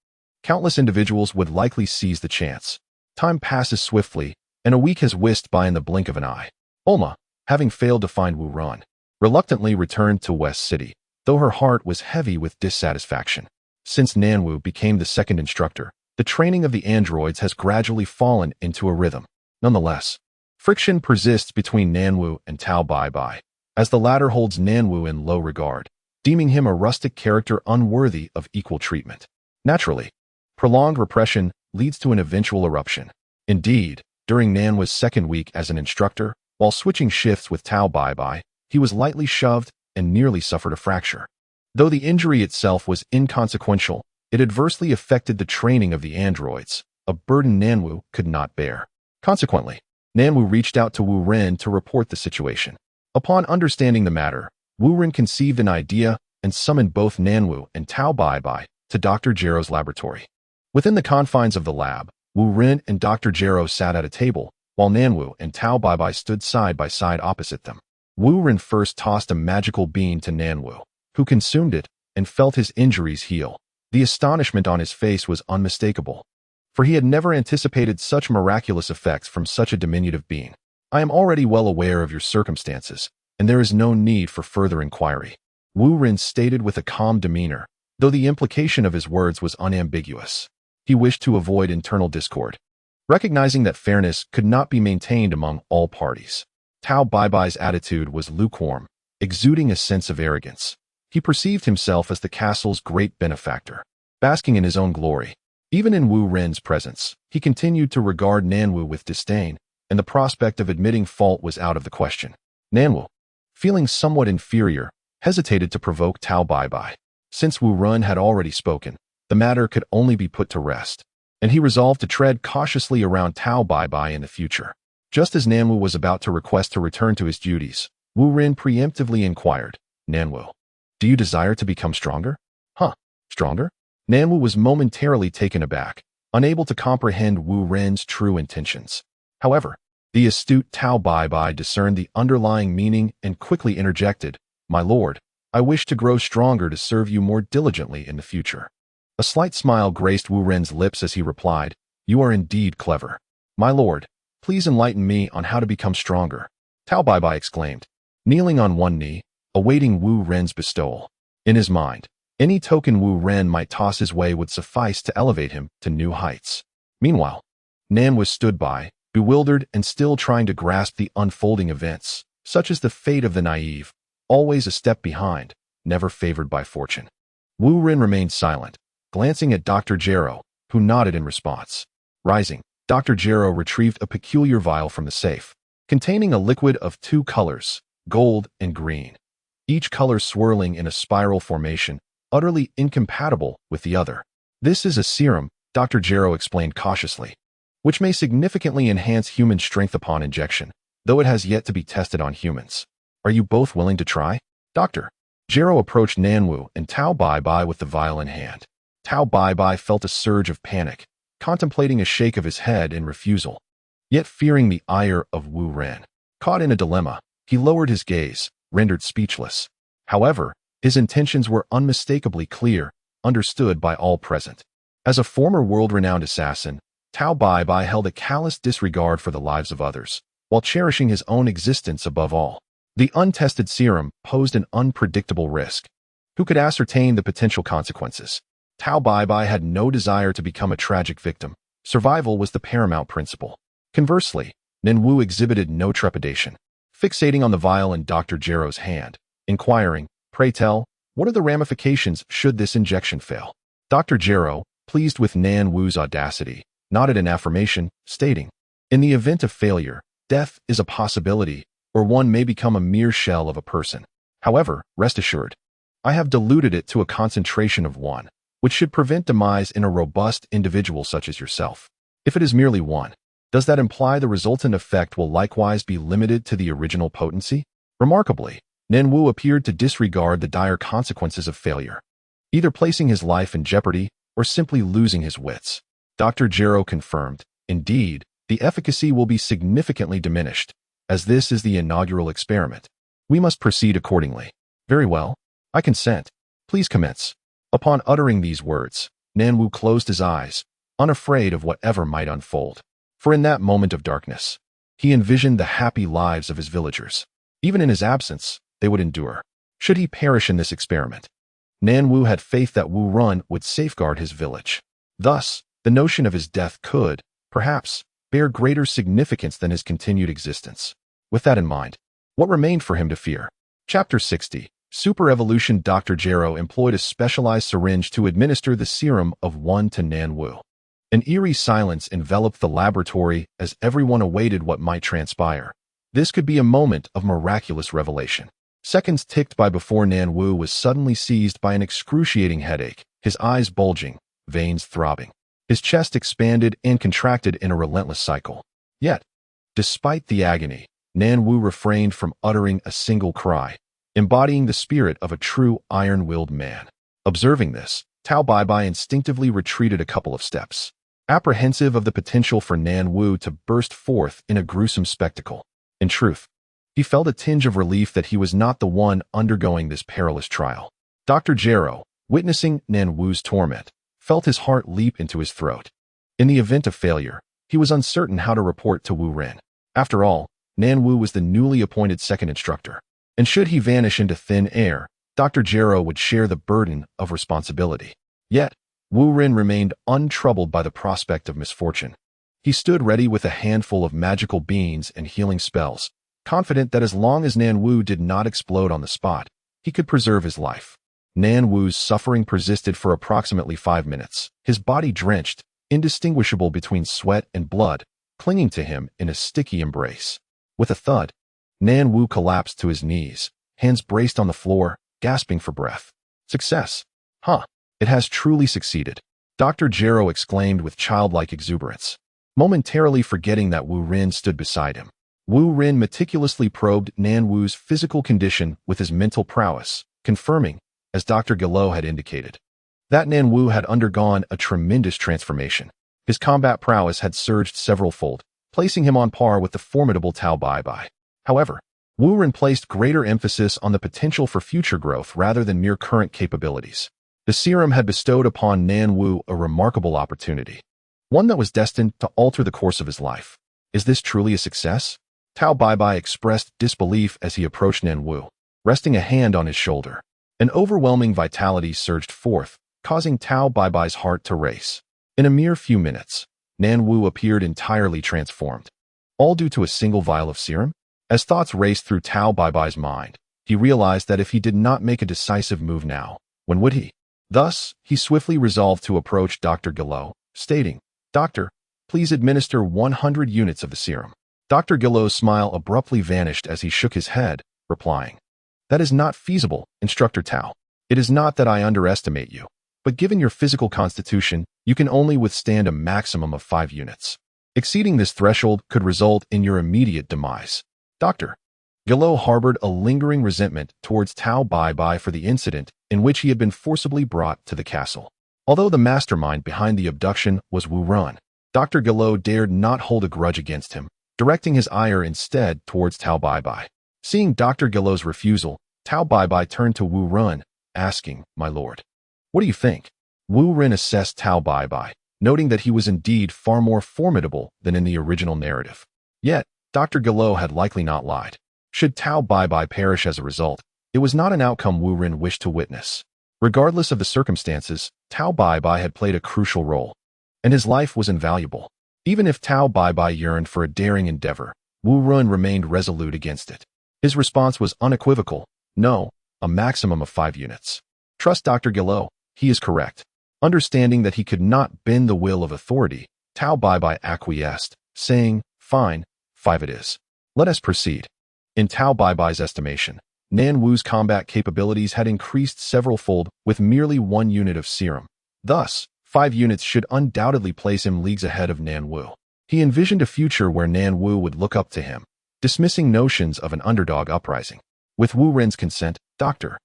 countless individuals would likely seize the chance. Time passes swiftly, and a week has whisked by in the blink of an eye. Olma, having failed to find Wu Ren, reluctantly returned to West City, though her heart was heavy with dissatisfaction. Since Nanwu became the second instructor, the training of the androids has gradually fallen into a rhythm. Nonetheless, friction persists between Nanwu and Tao Bai Bai, as the latter holds Nanwu in low regard, deeming him a rustic character unworthy of equal treatment. Naturally, prolonged repression leads to an eventual eruption. Indeed, during Nanwu's second week as an instructor, while switching shifts with Tao Bai Bai, he was lightly shoved and nearly suffered a fracture. Though the injury itself was inconsequential, it adversely affected the training of the androids, a burden Nanwu could not bear. Consequently, Nanwu reached out to Wu Ren to report the situation. Upon understanding the matter, Wu Ren conceived an idea and summoned both Nanwu and Tao Bai Bai to Dr. Jarrow's laboratory. Within the confines of the lab, Wu Ren and Dr. Jarrow sat at a table, while Nanwu and Tao Bai Bai stood side by side opposite them. Wu Ren first tossed a magical bean to Nanwu, who consumed it and felt his injuries heal. The astonishment on his face was unmistakable, for he had never anticipated such miraculous effects from such a diminutive being. I am already well aware of your circumstances, and there is no need for further inquiry, Wu Ren stated with a calm demeanor, though the implication of his words was unambiguous. He wished to avoid internal discord, recognizing that fairness could not be maintained among all parties. Tao Bai Bai's attitude was lukewarm, exuding a sense of arrogance. He perceived himself as the castle's great benefactor, basking in his own glory. Even in Wu Ren's presence, he continued to regard Nanwu with disdain, and the prospect of admitting fault was out of the question. Nanwu, feeling somewhat inferior, hesitated to provoke Tao Bai Bai. Since Wu Ren had already spoken, the matter could only be put to rest, and he resolved to tread cautiously around Tao Bai Bai in the future. Just as Nanwu was about to request to return to his duties, Wu Ren preemptively inquired, Nanwu, do you desire to become stronger? Huh, stronger? Nanwu was momentarily taken aback, unable to comprehend Wu Ren's true intentions. However, the astute Tao Bai Bai discerned the underlying meaning and quickly interjected, My lord, I wish to grow stronger to serve you more diligently in the future. A slight smile graced Wu Ren's lips as he replied, You are indeed clever. My lord, please enlighten me on how to become stronger, Tao Bai Bai exclaimed, kneeling on one knee, awaiting Wu Ren's bestowal. In his mind, any token Wu Ren might toss his way would suffice to elevate him to new heights. Meanwhile, Nanwu stood by, bewildered and still trying to grasp the unfolding events, such as the fate of the naive, always a step behind, never favored by fortune. Wu Ren remained silent, glancing at Dr. Jarrow, who nodded in response. Rising, Dr. Jarrow retrieved a peculiar vial from the safe, containing a liquid of two colors, gold and green, each color swirling in a spiral formation, utterly incompatible with the other. This is a serum, Dr. Jarrow explained cautiously, which may significantly enhance human strength upon injection, though it has yet to be tested on humans. Are you both willing to try? Dr. Jarrow approached Nanwu and Tao Bai Bai with the vial in hand. Tao Bai Bai felt a surge of panic, contemplating a shake of his head in refusal, yet fearing the ire of Wu Ren. Caught in a dilemma, he lowered his gaze, rendered speechless. However, his intentions were unmistakably clear, understood by all present. As a former world-renowned assassin, Tao Bai Bai held a callous disregard for the lives of others, while cherishing his own existence above all. The untested serum posed an unpredictable risk. Who could ascertain the potential consequences? Tao Bai Bai had no desire to become a tragic victim. Survival was the paramount principle. Conversely, Nanwu exhibited no trepidation, fixating on the vial in Dr. Jarrow's hand, inquiring, Pray tell, what are the ramifications should this injection fail? Dr. Jarrow, pleased with Nanwu's audacity, nodded in affirmation, stating, In the event of failure, death is a possibility, or one may become a mere shell of a person. However, rest assured, I have diluted it to a concentration of 1, which should prevent demise in a robust individual such as yourself. If it is merely 1, does that imply the resultant effect will likewise be limited to the original potency? Remarkably, Nanwu appeared to disregard the dire consequences of failure, either placing his life in jeopardy or simply losing his wits. Dr. Gero confirmed, indeed, the efficacy will be significantly diminished, as this is the inaugural experiment. We must proceed accordingly. Very well. I consent. Please commence. Upon uttering these words, Nanwu closed his eyes, unafraid of whatever might unfold. For in that moment of darkness, he envisioned the happy lives of his villagers. Even in his absence, they would endure. Should he perish in this experiment, Nanwu had faith that Wu Run would safeguard his village. Thus, the notion of his death could, perhaps, bear greater significance than his continued existence. With that in mind, what remained for him to fear? Chapter 60. Super Evolution. Dr. Gero employed a specialized syringe to administer the serum of 1 to Nanwu. An eerie silence enveloped the laboratory as everyone awaited what might transpire. This could be a moment of miraculous revelation. Seconds ticked by before Nanwu was suddenly seized by an excruciating headache, his eyes bulging, veins throbbing. His chest expanded and contracted in a relentless cycle. Yet, despite the agony, Nanwu refrained from uttering a single cry, embodying the spirit of a true iron-willed man. Observing this, Tao Baibai instinctively retreated a couple of steps, apprehensive of the potential for Nanwu to burst forth in a gruesome spectacle. In truth, he felt a tinge of relief that he was not the one undergoing this perilous trial. Dr. Gero, witnessing Nanwu's torment, felt his heart leap into his throat. In the event of failure, he was uncertain how to report to Wu Ren. After all, Nanwu was the newly appointed second instructor, and should he vanish into thin air, Dr. Gero would share the burden of responsibility. Yet, Wu Ren remained untroubled by the prospect of misfortune. He stood ready with a handful of magical beans and healing spells, confident that as long as Nanwu did not explode on the spot, he could preserve his life. Nanwu's suffering persisted for approximately 5 minutes, his body drenched, indistinguishable between sweat and blood, clinging to him in a sticky embrace. With a thud, Nanwu collapsed to his knees, hands braced on the floor, gasping for breath. Success! Huh! It has truly succeeded, Dr. Gero exclaimed with childlike exuberance, momentarily forgetting that Wu Ren stood beside him. Wu Ren meticulously probed Nanwu's physical condition with his mental prowess, confirming, as Dr. Gelo had indicated, that Nanwu had undergone a tremendous transformation. His combat prowess had surged several-fold, placing him on par with the formidable Tao Baibai. However, Wu Ren placed greater emphasis on the potential for future growth rather than mere current capabilities. The serum had bestowed upon Nanwu a remarkable opportunity, one that was destined to alter the course of his life. Is this truly a success? Tao Baibai expressed disbelief as he approached Nanwu, resting a hand on his shoulder. An overwhelming vitality surged forth, causing Tao Baibai's heart to race. In a mere few minutes, Nanwu appeared entirely transformed, all due to a single vial of serum. As thoughts raced through Tao Baibai's mind, he realized that if he did not make a decisive move now, when would he? Thus, he swiftly resolved to approach Dr. Gelo, stating, "Doctor, please administer 100 units of the serum." Dr. Gelo's smile abruptly vanished as he shook his head, replying, "That is not feasible, Instructor Tao. It is not that I underestimate you, but given your physical constitution, you can only withstand a maximum of 5 units. Exceeding this threshold could result in your immediate demise." Dr. Gelo harbored a lingering resentment towards Tao Baibai for the incident in which he had been forcibly brought to the castle. Although the mastermind behind the abduction was Wu Run, Dr. Gelo dared not hold a grudge against him, directing his ire instead towards Tao Baibai. Seeing Dr. Gelo's refusal, Tao Baibai turned to Wu Run, asking, "My lord, what do you think?" Wu Ren assessed Tao Baibai, noting that he was indeed far more formidable than in the original narrative. Yet, Dr. Gelo had likely not lied. Should Tao Baibai perish as a result, it was not an outcome Wu Ren wished to witness. Regardless of the circumstances, Tao Baibai had played a crucial role, and his life was invaluable. Even if Tao Baibai yearned for a daring endeavor, Wu Ren remained resolute against it. His response was unequivocal: "No, a maximum of 5 units. Trust Dr. Gelo, he is correct." Understanding that he could not bend the will of authority, Tao Baibai acquiesced, saying, "Fine, 5 it is. Let us proceed." In Tao Baibai's estimation, Nan Wu's combat capabilities had increased several-fold with merely 1 unit of serum. Thus, 5 units should undoubtedly place him leagues ahead of Nan Wu. He envisioned a future where Nan Wu would look up to him, dismissing notions of an underdog uprising. With Wu Ren's consent, Dr.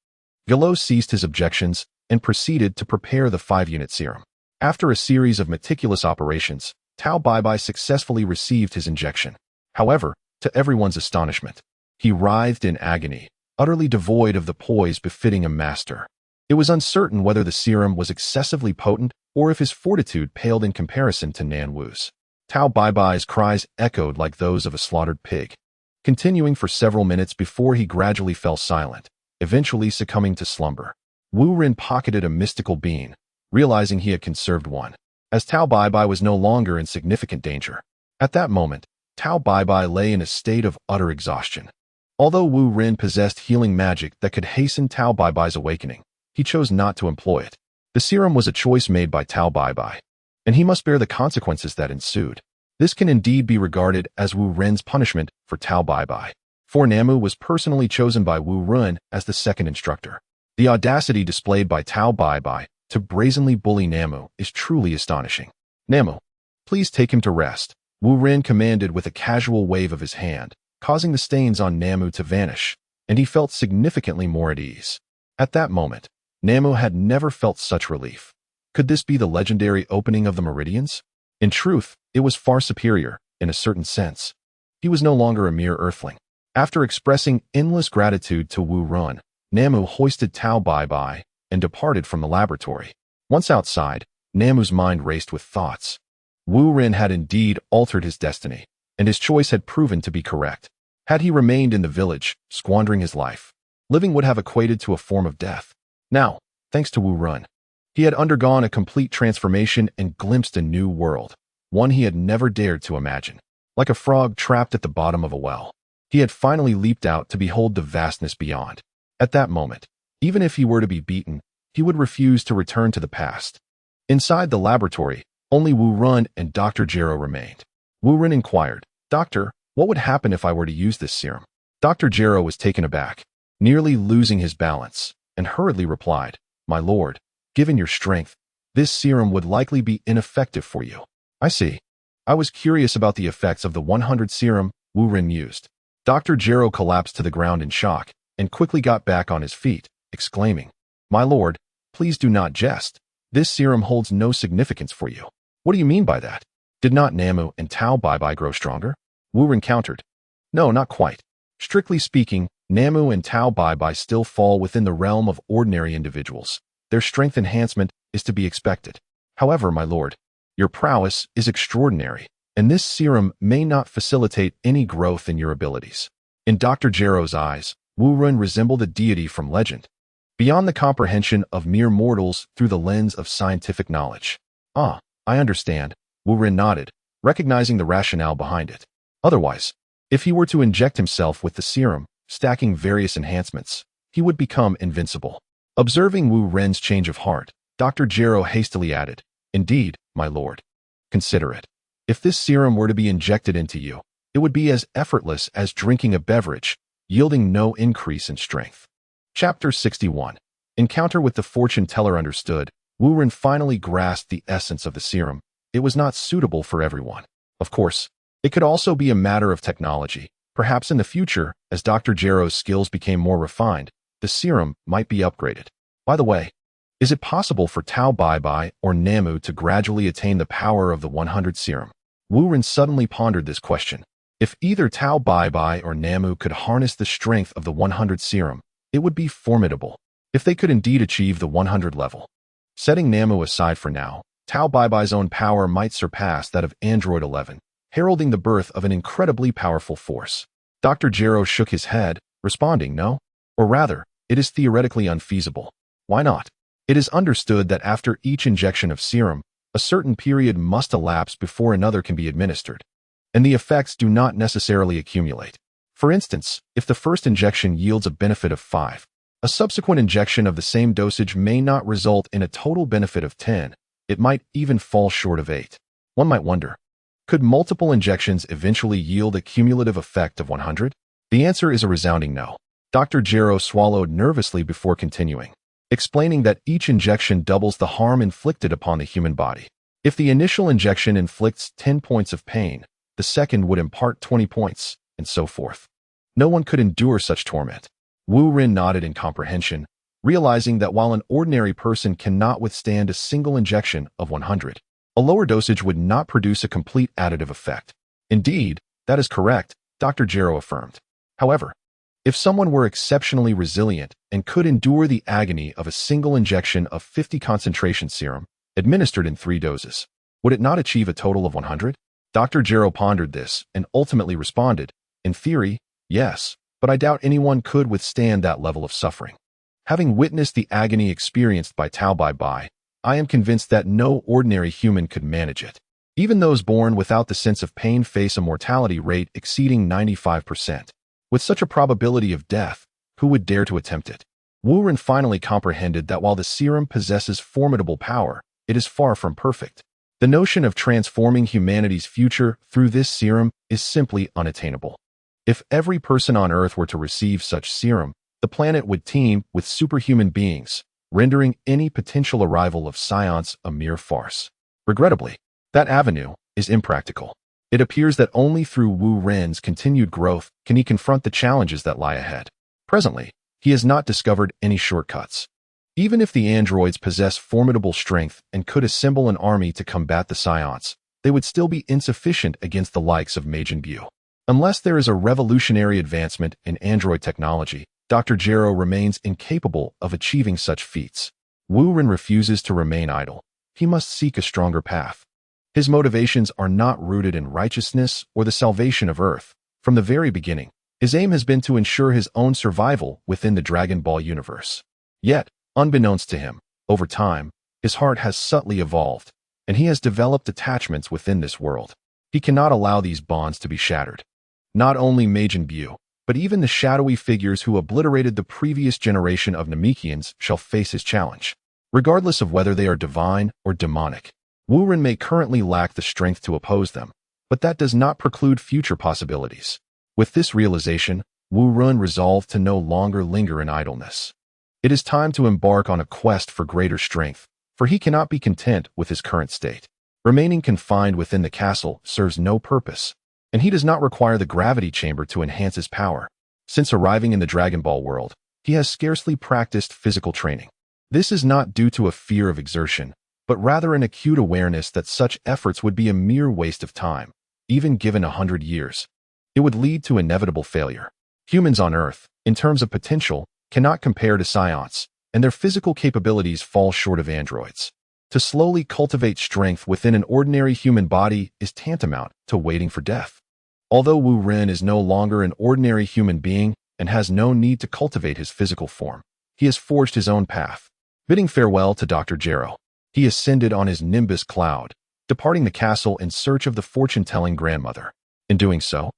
Gelo ceased his objections and proceeded to prepare the 5-unit serum. After a series of meticulous operations, Tao Baibai successfully received his injection. However, to everyone's astonishment, he writhed in agony, utterly devoid of the poise befitting a master. It was uncertain whether the serum was excessively potent or if his fortitude paled in comparison to Nan Wu's. Tao Baibai's cries echoed like those of a slaughtered pig, continuing for several minutes before he gradually fell silent, eventually succumbing to slumber. Wu Ren pocketed a mystical bean, realizing he had conserved one, as Tao Baibai was no longer in significant danger. At that moment, Tao Baibai lay in a state of utter exhaustion. Although Wu Ren possessed healing magic that could hasten Tao Baibai's awakening, he chose not to employ it. The serum was a choice made by Tao Baibai, and he must bear the consequences that ensued. This can indeed be regarded as Wu Ren's punishment for Tao Baibai. For Namu was personally chosen by Wu Ren as the second instructor. The audacity displayed by Tao Baibai to brazenly bully Namu is truly astonishing. Namu, please take him to rest, Wu Ren commanded with a casual wave of his hand, causing the stains on Namu to vanish, and he felt significantly more at ease. At that moment, Namu had never felt such relief. Could this be the legendary opening of the meridians? In truth, it was far superior, in a certain sense. He was no longer a mere earthling. After expressing endless gratitude to Wu Ren, Namu hoisted Tao Baibai and departed from the laboratory. Once outside, Namu's mind raced with thoughts. Wu Ren had indeed altered his destiny, and his choice had proven to be correct. Had he remained in the village, squandering his life, living would have equated to a form of death. Now, thanks to Wu Ren, he had undergone a complete transformation and glimpsed a new world, one he had never dared to imagine. Like a frog trapped at the bottom of a well, he had finally leaped out to behold the vastness beyond. At that moment, even if he were to be beaten, he would refuse to return to the past. Inside the laboratory, only Wu Ren and Dr. Gero remained. Wu Ren inquired, "Doctor, what would happen if I were to use this serum?" Dr. Gero was taken aback, nearly losing his balance, and hurriedly replied, "My lord, given your strength, this serum would likely be ineffective for you." "I see. I was curious about the effects of the 100 serum Wu Ren used." Dr. Gero collapsed to the ground in shock and quickly got back on his feet, exclaiming, "My lord, please do not jest. This serum holds no significance for you." "What do you mean by that? Did not Namu and Tao Baibai grow stronger?" Wu Ren countered. "No, not quite. Strictly speaking, Namu and Tao Baibai still fall within the realm of ordinary individuals. Their strength enhancement is to be expected. However, my lord, your prowess is extraordinary, and this serum may not facilitate any growth in your abilities." In Dr. Gero's eyes, Wu Ren resembled a deity from legend, beyond the comprehension of mere mortals through the lens of scientific knowledge. "Ah, I understand," Wu Ren nodded, recognizing the rationale behind it. Otherwise, if he were to inject himself with the serum, stacking various enhancements, he would become invincible. Observing Wu Ren's change of heart, Dr. Gero hastily added, "Indeed, my lord. Consider it. If this serum were to be injected into you, it would be as effortless as drinking a beverage, yielding no increase in strength." Chapter 61. Encounter with the fortune teller. Understood, Wu Ren finally grasped the essence of the serum. It was not suitable for everyone. Of course, it could also be a matter of technology. Perhaps in the future, as Dr. Gero's skills became more refined, the serum might be upgraded. By the way, is it possible for Tao Baibai or Namu to gradually attain the power of the 100 serum? Wu Ren suddenly pondered this question. If either Tao Baibai or Namu could harness the strength of the 100 serum, it would be formidable. If they could indeed achieve the 100 level. Setting Namu aside for now, Tao Baibai's own power might surpass that of Android 11, heralding the birth of an incredibly powerful force. Dr. Gero shook his head, responding, "No. Or rather, it is theoretically unfeasible." "Why not?" "It is understood that after each injection of serum, a certain period must elapse before another can be administered, and the effects do not necessarily accumulate. For instance, if the first injection yields a benefit of 5, a subsequent injection of the same dosage may not result in a total benefit of 10, it might even fall short of 8. One might wonder, could multiple injections eventually yield a cumulative effect of 100? The answer is a resounding no. Dr. Jero swallowed nervously before continuing, explaining that each injection doubles the harm inflicted upon the human body. If the initial injection inflicts 10 points of pain, the second would impart 20 points, and so forth. No one could endure such torment. Wu Ren nodded in comprehension, realizing that while an ordinary person cannot withstand a single injection of 100, a lower dosage would not produce a complete additive effect. Indeed, that is correct, Dr. Jero affirmed. However, if someone were exceptionally resilient and could endure the agony of a single injection of 50 concentration serum, administered in 3 doses, would it not achieve a total of 100? Dr. Jero pondered this and ultimately responded, in theory, yes, but I doubt anyone could withstand that level of suffering. Having witnessed the agony experienced by Tao Bai, I am convinced that no ordinary human could manage it. Even those born without the sense of pain face a mortality rate exceeding 95%. With such a probability of death, who would dare to attempt it? Wu Ren finally comprehended that while the serum possesses formidable power, it is far from perfect. The notion of transforming humanity's future through this serum is simply unattainable. If every person on Earth were to receive such serum, the planet would teem with superhuman beings, rendering any potential arrival of science a mere farce. Regrettably, that avenue is impractical. It appears that only through Wu Ren's continued growth can he confront the challenges that lie ahead. Presently, he has not discovered any shortcuts. Even if the androids possess formidable strength and could assemble an army to combat the Scions, they would still be insufficient against the likes of Majin Buu. Unless there is a revolutionary advancement in android technology, Dr. Jero remains incapable of achieving such feats. Wu Ren refuses to remain idle. He must seek a stronger path. His motivations are not rooted in righteousness or the salvation of Earth. From the very beginning, his aim has been to ensure his own survival within the Dragon Ball universe. Yet, unbeknownst to him, over time, his heart has subtly evolved, and he has developed attachments within this world. He cannot allow these bonds to be shattered. Not only Majin Buu, but even the shadowy figures who obliterated the previous generation of Namekians shall face his challenge. Regardless of whether they are divine or demonic, Wu Ren may currently lack the strength to oppose them, but that does not preclude future possibilities. With this realization, Wu Ren resolved to no longer linger in idleness. It is time to embark on a quest for greater strength, for he cannot be content with his current state. Remaining confined within the castle serves no purpose, and he does not require the gravity chamber to enhance his power. Since arriving in the Dragon Ball world, he has scarcely practiced physical training. This is not due to a fear of exertion, but rather an acute awareness that such efforts would be a mere waste of time, even given 100 years. It would lead to inevitable failure. Humans on Earth, in terms of potential, cannot compare to Scions, and their physical capabilities fall short of androids. To slowly cultivate strength within an ordinary human body is tantamount to waiting for death. Although Wu Ren is no longer an ordinary human being and has no need to cultivate his physical form, he has forged his own path. Bidding farewell to Dr. Jero, he ascended on his Nimbus cloud, departing the castle in search of the fortune-telling grandmother. In doing so,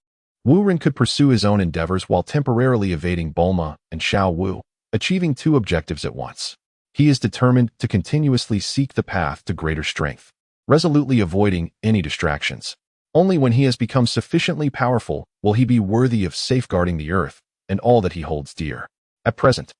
Wu Ren could pursue his own endeavors while temporarily evading Bulma and Xiao Wu, achieving 2 objectives at once. He is determined to continuously seek the path to greater strength, resolutely avoiding any distractions. Only when he has become sufficiently powerful will he be worthy of safeguarding the Earth and all that he holds dear. At present,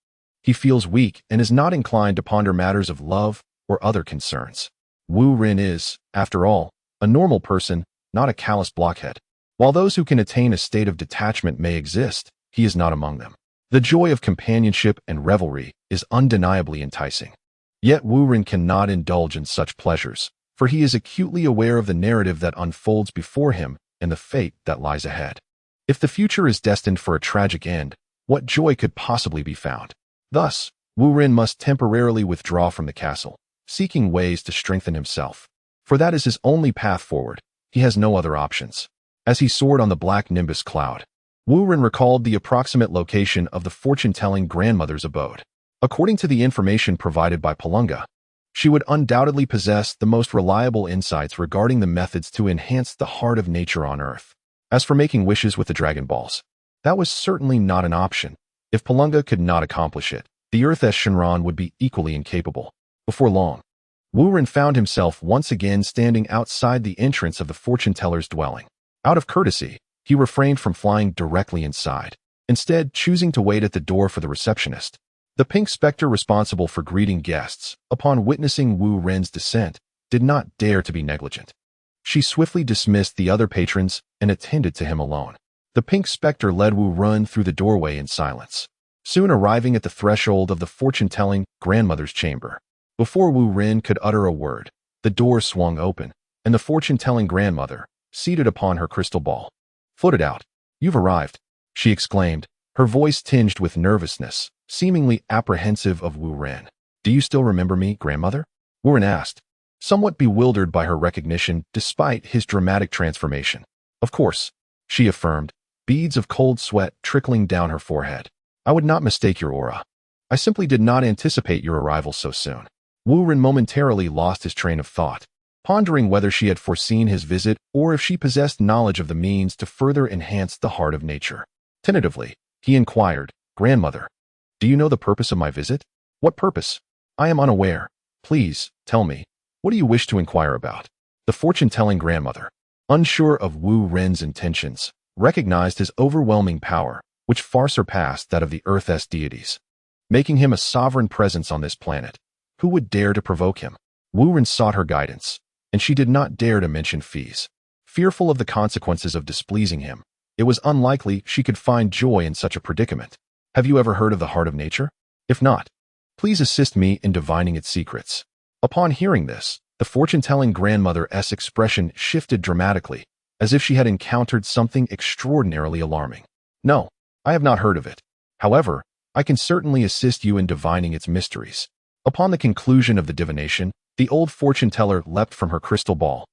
he feels weak and is not inclined to ponder matters of love or other concerns. Wu Ren is, after all, a normal person, not a callous blockhead. While those who can attain a state of detachment may exist, he is not among them. The joy of companionship and revelry is undeniably enticing. Yet Wu Ren cannot indulge in such pleasures, for he is acutely aware of the narrative that unfolds before him and the fate that lies ahead. If the future is destined for a tragic end, what joy could possibly be found? Thus, Wu Ren must temporarily withdraw from the castle, seeking ways to strengthen himself. For that is his only path forward. He has no other options. As he soared on the black Nimbus cloud, Wu Ren recalled the approximate location of the fortune-telling grandmother's abode. According to the information provided by Palunga, she would undoubtedly possess the most reliable insights regarding the methods to enhance the heart of nature on Earth. As for making wishes with the Dragon Balls, that was certainly not an option. If Palunga could not accomplish it, the Earth's Shinran would be equally incapable. Before long, Wu Ren found himself once again standing outside the entrance of the fortune-teller's dwelling. Out of courtesy, he refrained from flying directly inside. instead choosing to wait at the door for the receptionist. The pink specter responsible for greeting guests, upon witnessing Wu Ren's descent, did not dare to be negligent. She swiftly dismissed the other patrons and attended to him alone. The pink specter led Wu Ren through the doorway in silence, soon arriving at the threshold of the fortune-telling grandmother's chamber. Before Wu Ren could utter a word, the door swung open, and the fortune-telling grandmother, seated upon her crystal ball, floated out. "You've arrived," she exclaimed, her voice tinged with nervousness, seemingly apprehensive of Wu Ren. "Do you still remember me, grandmother?" Wu Ren asked, somewhat bewildered by her recognition despite his dramatic transformation. "Of course," she affirmed, beads of cold sweat trickling down her forehead. "I would not mistake your aura. I simply did not anticipate your arrival so soon." Wu Ren momentarily lost his train of thought, pondering whether she had foreseen his visit or if she possessed knowledge of the means to further enhance the heart of nature. Tentatively, he inquired, "Grandmother, do you know the purpose of my visit?" "What purpose?" "I am unaware. Please, tell me. What do you wish to inquire about?" The fortune-telling grandmother, unsure of Wu Ren's intentions, recognized his overwhelming power, which far surpassed that of the Earth's deities, making him a sovereign presence on this planet. Who would dare to provoke him? Wu Ren sought her guidance, and she did not dare to mention fees. Fearful of the consequences of displeasing him, it was unlikely she could find joy in such a predicament. "Have you ever heard of the heart of nature? If not, please assist me in divining its secrets." Upon hearing this, the fortune-telling grandmother's expression shifted dramatically, as if she had encountered something extraordinarily alarming. "No, I have not heard of it. However, I can certainly assist you in divining its mysteries." Upon the conclusion of the divination, the old fortune-teller leapt from her crystal ball,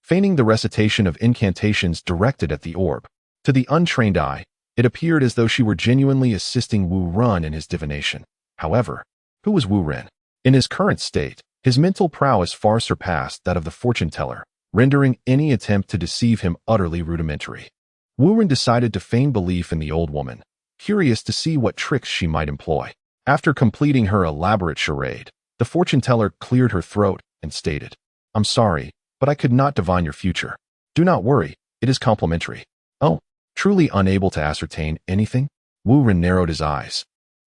feigning the recitation of incantations directed at the orb. To the untrained eye, it appeared as though she were genuinely assisting Wu Ren in his divination. However, who was Wu Ren? In his current state, his mental prowess far surpassed that of the fortune-teller, rendering any attempt to deceive him utterly rudimentary. Wu Ren decided to feign belief in the old woman, curious to see what tricks she might employ. After completing her elaborate charade, the fortune-teller cleared her throat and stated, "I'm sorry, but I could not divine your future. Do not worry, it is complimentary." "Oh, truly unable to ascertain anything?" Wu Ren narrowed his eyes,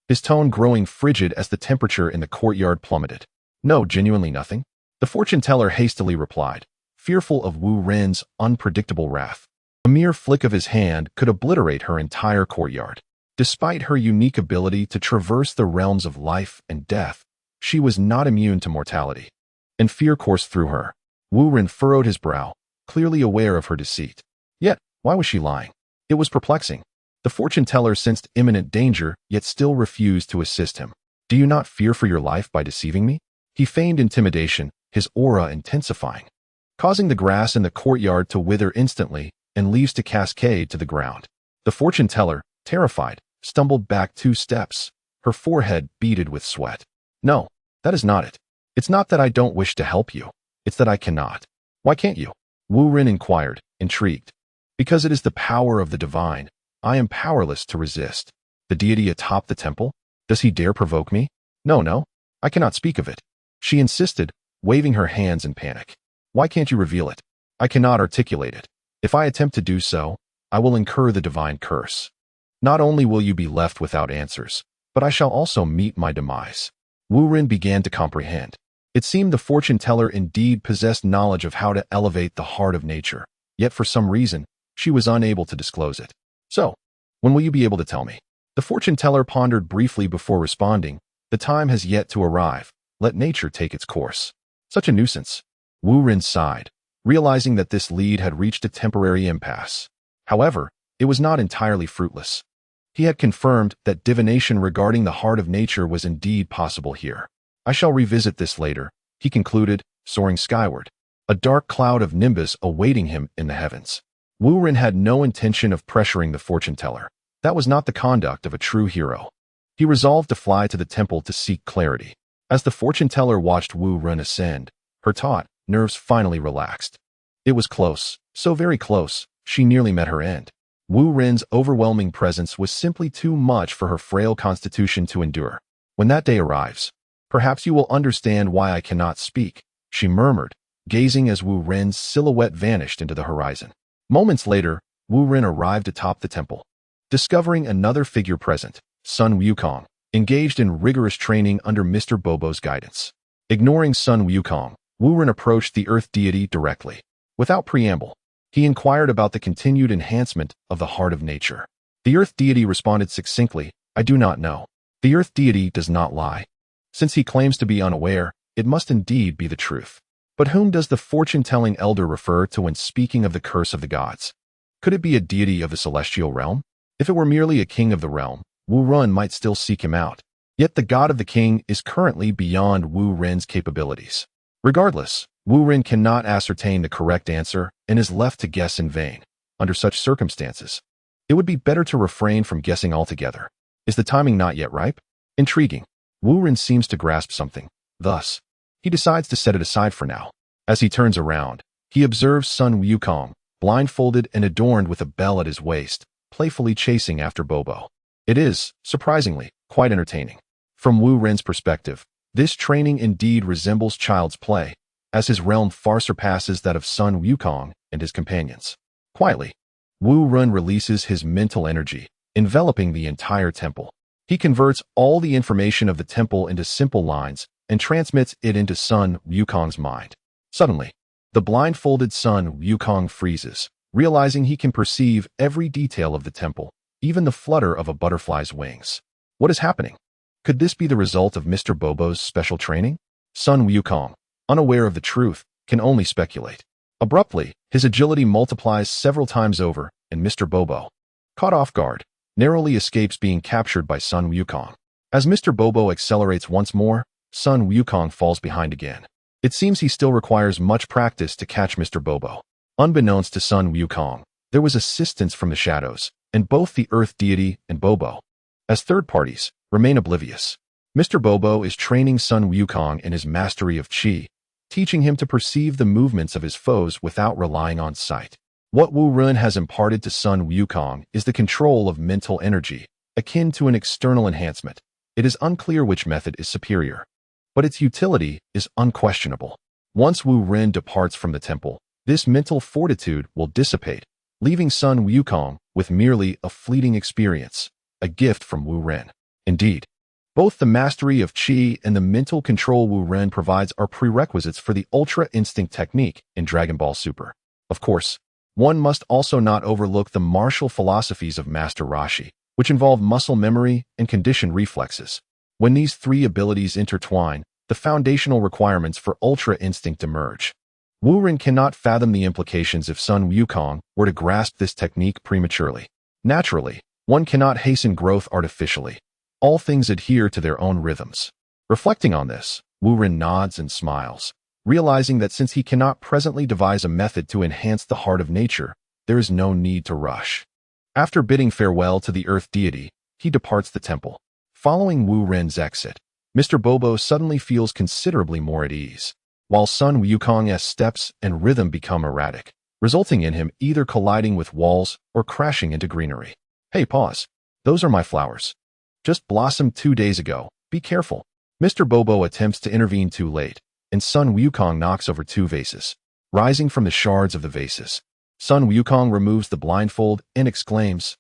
his tone growing frigid as the temperature in the courtyard plummeted. "No, genuinely nothing," the fortune-teller hastily replied, fearful of Wu Ren's unpredictable wrath. A mere flick of his hand could obliterate her entire courtyard. Despite her unique ability to traverse the realms of life and death, she was not immune to mortality, and fear coursed through her. Wu Ren furrowed his brow, clearly aware of her deceit. Yet, why was she lying? It was perplexing. The fortune-teller sensed imminent danger, yet still refused to assist him. "Do you not fear for your life by deceiving me?" He feigned intimidation, his aura intensifying, causing the grass in the courtyard to wither instantly and leaves to cascade to the ground. The fortune-teller, terrified, stumbled back 2 steps, her forehead beaded with sweat. "No, that is not it. It's not that I don't wish to help you. It's that I cannot." "Why can't you?" Wu Ren inquired, intrigued. "Because it is the power of the divine. I am powerless to resist." "The deity atop the temple? Does he dare provoke me?" No, I cannot speak of it," she insisted, waving her hands in panic. "Why can't you reveal it?" "I cannot articulate it. If I attempt to do so, I will incur the divine curse. Not only will you be left without answers, but I shall also meet my demise." Wu Ren began to comprehend. It seemed the fortune-teller indeed possessed knowledge of how to elevate the heart of nature, yet for some reason, she was unable to disclose it. "So, when will you be able to tell me?" The fortune-teller pondered briefly before responding, "The time has yet to arrive. Let nature take its course." Such a nuisance. Wu Ren sighed, realizing that this lead had reached a temporary impasse. However, it was not entirely fruitless. He had confirmed that divination regarding the heart of nature was indeed possible here. "I shall revisit this later," he concluded, soaring skyward, a dark cloud of nimbus awaiting him in the heavens. Wu Ren had no intention of pressuring the fortune-teller. That was not the conduct of a true hero. He resolved to fly to the temple to seek clarity. As the fortune-teller watched Wu Ren ascend, her taut nerves finally relaxed. It was close, so very close, she nearly met her end. Wu Ren's overwhelming presence was simply too much for her frail constitution to endure. "When that day arrives, perhaps you will understand why I cannot speak," she murmured, gazing as Wu Ren's silhouette vanished into the horizon. Moments later, Wu Ren arrived atop the temple. Discovering another figure present, Sun Wukong, engaged in rigorous training under Mr. Bobo's guidance. Ignoring Sun Wukong, Wu Ren approached the Earth deity directly. Without preamble, he inquired about the continued enhancement of the heart of nature. The Earth deity responded succinctly, "I do not know." The Earth deity does not lie. Since he claims to be unaware, it must indeed be the truth. But whom does the fortune-telling elder refer to when speaking of the curse of the gods? Could it be a deity of the celestial realm? If it were merely a king of the realm, Wu Ren might still seek him out. Yet the god of the king is currently beyond Wu Ren's capabilities. Regardless, Wu Ren cannot ascertain the correct answer and is left to guess in vain. Under such circumstances, it would be better to refrain from guessing altogether. Is the timing not yet ripe? Intriguing. Wu Ren seems to grasp something. Thus, he decides to set it aside for now. As he turns around, he observes Sun Wukong, blindfolded and adorned with a bell at his waist, playfully chasing after Bobo. It is, surprisingly, quite entertaining. From Wu Ren's perspective, this training indeed resembles child's play, as his realm far surpasses that of Sun Wukong and his companions. Quietly, Wu Ren releases his mental energy, enveloping the entire temple. He converts all the information of the temple into simple lines and transmits it into Sun Wukong's mind. Suddenly, the blindfolded Sun Wukong freezes, realizing he can perceive every detail of the temple, even the flutter of a butterfly's wings. What is happening? Could this be the result of Mr. Bobo's special training? Sun Wukong, unaware of the truth, can only speculate. Abruptly, his agility multiplies several times over, and Mr. Bobo, caught off guard, narrowly escapes being captured by Sun Wukong. As Mr. Bobo accelerates once more, Sun Wukong falls behind again. It seems he still requires much practice to catch Mr. Bobo. Unbeknownst to Sun Wukong, there was assistance from the shadows, and both the Earth deity and Bobo, as third parties, remain oblivious. Mr. Bobo is training Sun Wukong in his mastery of Qi, teaching him to perceive the movements of his foes without relying on sight. What Wu Ren has imparted to Sun Wukong is the control of mental energy, akin to an external enhancement. It is unclear which method is superior, but its utility is unquestionable. Once Wu Ren departs from the temple, this mental fortitude will dissipate, leaving Sun Wukong with merely a fleeting experience, a gift from Wu Ren. Indeed, both the mastery of Qi and the mental control Wu Ren provides are prerequisites for the Ultra Instinct technique in Dragon Ball Super. Of course, one must also not overlook the martial philosophies of Master Roshi, which involve muscle memory and conditioned reflexes. When these three abilities intertwine, the foundational requirements for Ultra Instinct emerge. Wu Ren cannot fathom the implications if Sun Wukong were to grasp this technique prematurely. Naturally, one cannot hasten growth artificially. All things adhere to their own rhythms. Reflecting on this, Wu Ren nods and smiles, realizing that since he cannot presently devise a method to enhance the heart of nature, there is no need to rush. After bidding farewell to the Earth deity, he departs the temple. Following Wu Ren's exit, Mr. Bobo suddenly feels considerably more at ease, while Sun Wukong's steps and rhythm become erratic, resulting in him either colliding with walls or crashing into greenery. Hey, pause. Those are my flowers. Just blossomed 2 days ago. Be careful. Mr. Bobo attempts to intervene too late, and Sun Wukong knocks over 2 vases. Rising from the shards of the vases, Sun Wukong removes the blindfold and exclaims,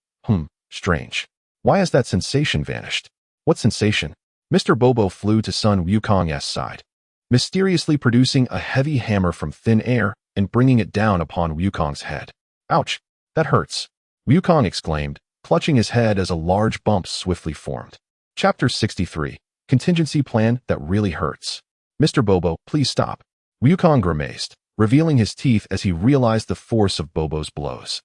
strange. Why has that sensation vanished? What sensation? Mr. Bobo flew to Sun Wukong's side, mysteriously producing a heavy hammer from thin air and bringing it down upon Wukong's head. Ouch, that hurts, Wukong exclaimed, clutching his head as a large bump swiftly formed. Chapter 63, Contingency Plan That Really Hurts. Mr. Bobo, please stop. Wukong grimaced, revealing his teeth as he realized the force of Bobo's blows.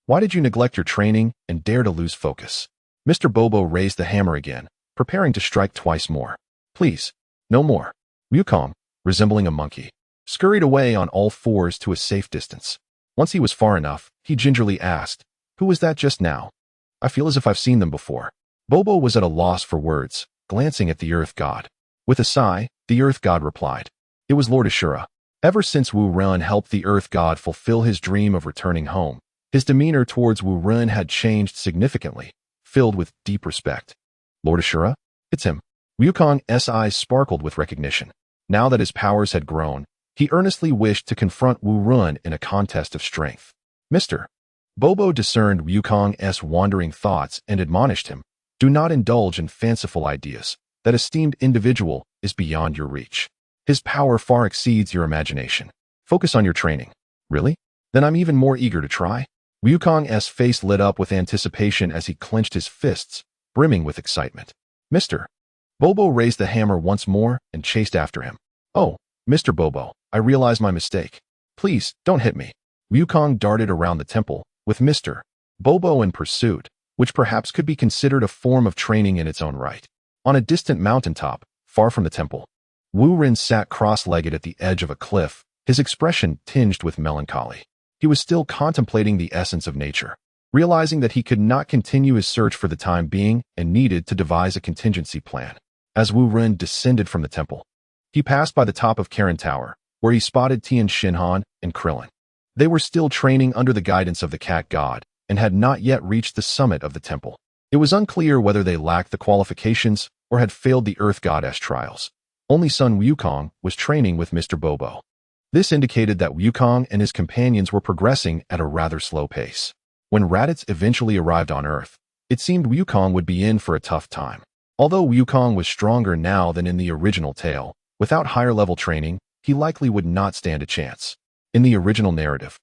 Why did you neglect your training and dare to lose focus? Mr. Bobo raised the hammer again, preparing to strike twice more. Please, no more. Wukong, resembling a monkey, scurried away on all fours to a safe distance. Once he was far enough, he gingerly asked, "Who was that just now? I feel as if I've seen them before." Bobo was at a loss for words, glancing at the Earth God. With a sigh, the Earth God replied, "It was Lord Ashura." Ever since Wu Ren helped the Earth God fulfill his dream of returning home, his demeanor towards Wu Ren had changed significantly, filled with deep respect. Lord Ashura? It's him. Wukong's eyes sparkled with recognition. Now that his powers had grown, he earnestly wished to confront Wu Ren in a contest of strength. Mr. Bobo discerned Wukong's wandering thoughts and admonished him, "Do not indulge in fanciful ideas. That esteemed individual is beyond your reach. His power far exceeds your imagination. Focus on your training." "Really? Then I'm even more eager to try." Wukong's face lit up with anticipation as he clenched his fists, brimming with excitement. "Mr." Bobo raised the hammer once more and chased after him. "Oh, Mr. Bobo, I realize my mistake. Please, don't hit me." Wukong darted around the temple, with Mr. Bobo in pursuit, which perhaps could be considered a form of training in its own right. On a distant mountaintop, far from the temple, Wu Ren sat cross-legged at the edge of a cliff, his expression tinged with melancholy. He was still contemplating the essence of nature, realizing that he could not continue his search for the time being and needed to devise a contingency plan. As Wu Ren descended from the temple, he passed by the top of Karen Tower, where he spotted Tian Xinhan and Krillin. They were still training under the guidance of the cat god and had not yet reached the summit of the temple. It was unclear whether they lacked the qualifications or had failed the Earth Goddess trials. Only son Wukong was training with Mr. Bobo. This indicated that Wukong and his companions were progressing at a rather slow pace. When Raditz eventually arrived on Earth, it seemed Wukong would be in for a tough time. Although Wukong was stronger now than in the original tale, without higher-level training, he likely would not stand a chance. In the original narrative,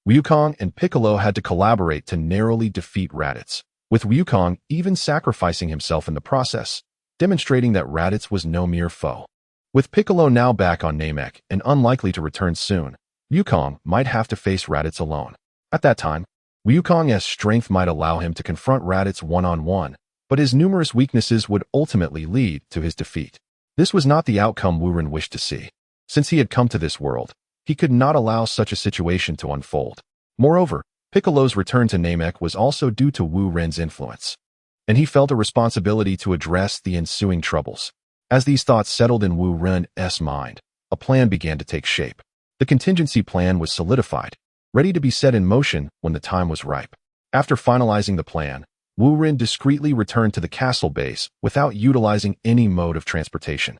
Wukong and Piccolo had to collaborate to narrowly defeat Raditz, with Wukong even sacrificing himself in the process, demonstrating that Raditz was no mere foe. With Piccolo now back on Namek and unlikely to return soon, Wukong might have to face Raditz alone. At that time, Wukong's strength might allow him to confront Raditz one-on-one, but his numerous weaknesses would ultimately lead to his defeat. This was not the outcome Wu Ren wished to see. Since he had come to this world, he could not allow such a situation to unfold. Moreover, Piccolo's return to Namek was also due to Wu Ren's influence, and he felt a responsibility to address the ensuing troubles. As these thoughts settled in Wu Ren's mind, a plan began to take shape. The contingency plan was solidified, ready to be set in motion when the time was ripe. After finalizing the plan, Wu Ren discreetly returned to the castle base without utilizing any mode of transportation,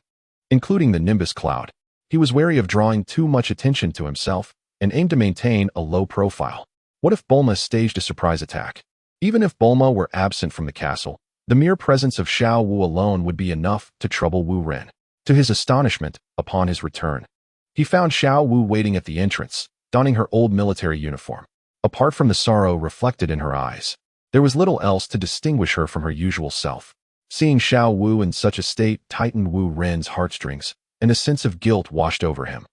including the Nimbus Cloud. He was wary of drawing too much attention to himself and aimed to maintain a low profile. What if Bulma staged a surprise attack? Even if Bulma were absent from the castle, the mere presence of Xiao Wu alone would be enough to trouble Wu Ren. To his astonishment, upon his return, he found Xiao Wu waiting at the entrance, donning her old military uniform. Apart from the sorrow reflected in her eyes, there was little else to distinguish her from her usual self. Seeing Xiao Wu in such a state tightened Wu Ren's heartstrings, and a sense of guilt washed over him.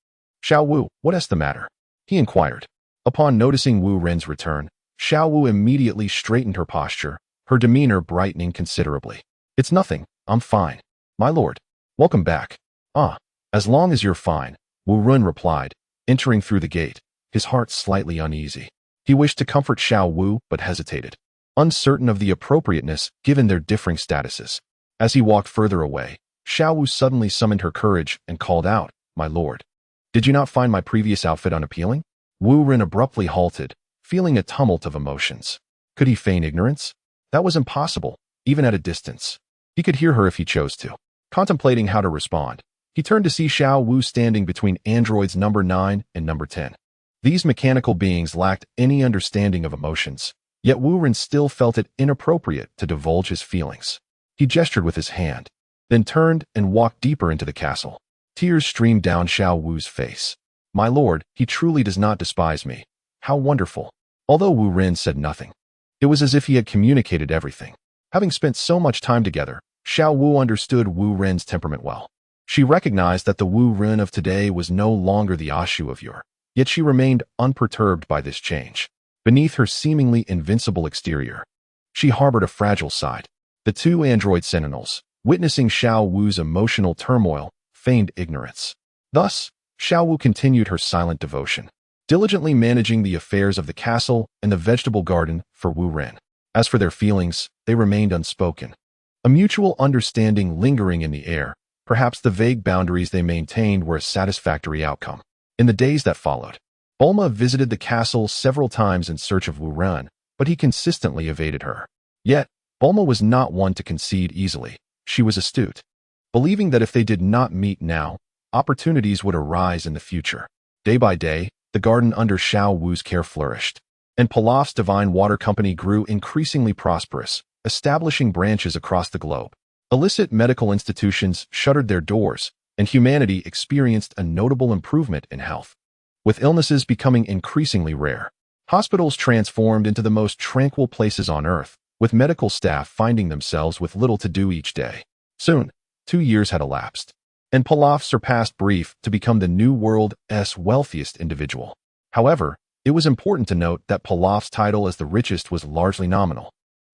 "Xiao Wu, what is the matter?" he inquired. Upon noticing Wu Ren's return, Xiao Wu immediately straightened her posture, her demeanor brightening considerably. "It's nothing, I'm fine. My lord, welcome back." "Ah, as long as you're fine," Wu Ren replied, entering through the gate, his heart slightly uneasy. He wished to comfort Xiao Wu but hesitated, uncertain of the appropriateness given their differing statuses. As he walked further away, Xiao Wu suddenly summoned her courage and called out, "My lord, did you not find my previous outfit unappealing?" Wu Ren abruptly halted, feeling a tumult of emotions. Could he feign ignorance? That was impossible, even at a distance. He could hear her if he chose to. Contemplating how to respond, he turned to see Xiao Wu standing between androids number 9 and number 10. These mechanical beings lacked any understanding of emotions, yet Wu Ren still felt it inappropriate to divulge his feelings. He gestured with his hand, then turned and walked deeper into the castle. Tears streamed down Xiao Wu's face. "My lord, he truly does not despise me. How wonderful." Although Wu Ren said nothing, it was as if he had communicated everything. Having spent so much time together, Xiao Wu understood Wu Ren's temperament well. She recognized that the Wu Ren of today was no longer the Ashu of yore, yet she remained unperturbed by this change. Beneath her seemingly invincible exterior, she harbored a fragile side. The two android sentinels, witnessing Xiao Wu's emotional turmoil, feigned ignorance. Thus, Xiao Wu continued her silent devotion, diligently managing the affairs of the castle and the vegetable garden for Wu Ren. As for their feelings, they remained unspoken, a mutual understanding lingering in the air. Perhaps the vague boundaries they maintained were a satisfactory outcome. In the days that followed, Bulma visited the castle several times in search of Wu Ren, but he consistently evaded her. Yet, Bulma was not one to concede easily. She was astute, believing that if they did not meet now, opportunities would arise in the future. Day by day, the garden under Xiao Wu's care flourished. and Pilaf's Divine Water Company grew increasingly prosperous, establishing branches across the globe. Illicit medical institutions shuttered their doors, and humanity experienced a notable improvement in health. With illnesses becoming increasingly rare, hospitals transformed into the most tranquil places on Earth, with medical staff finding themselves with little to do each day. Soon, 2 years had elapsed, and Pilaf surpassed Brief to become the New World's wealthiest individual. However, it was important to note that Pilaf's title as the richest was largely nominal,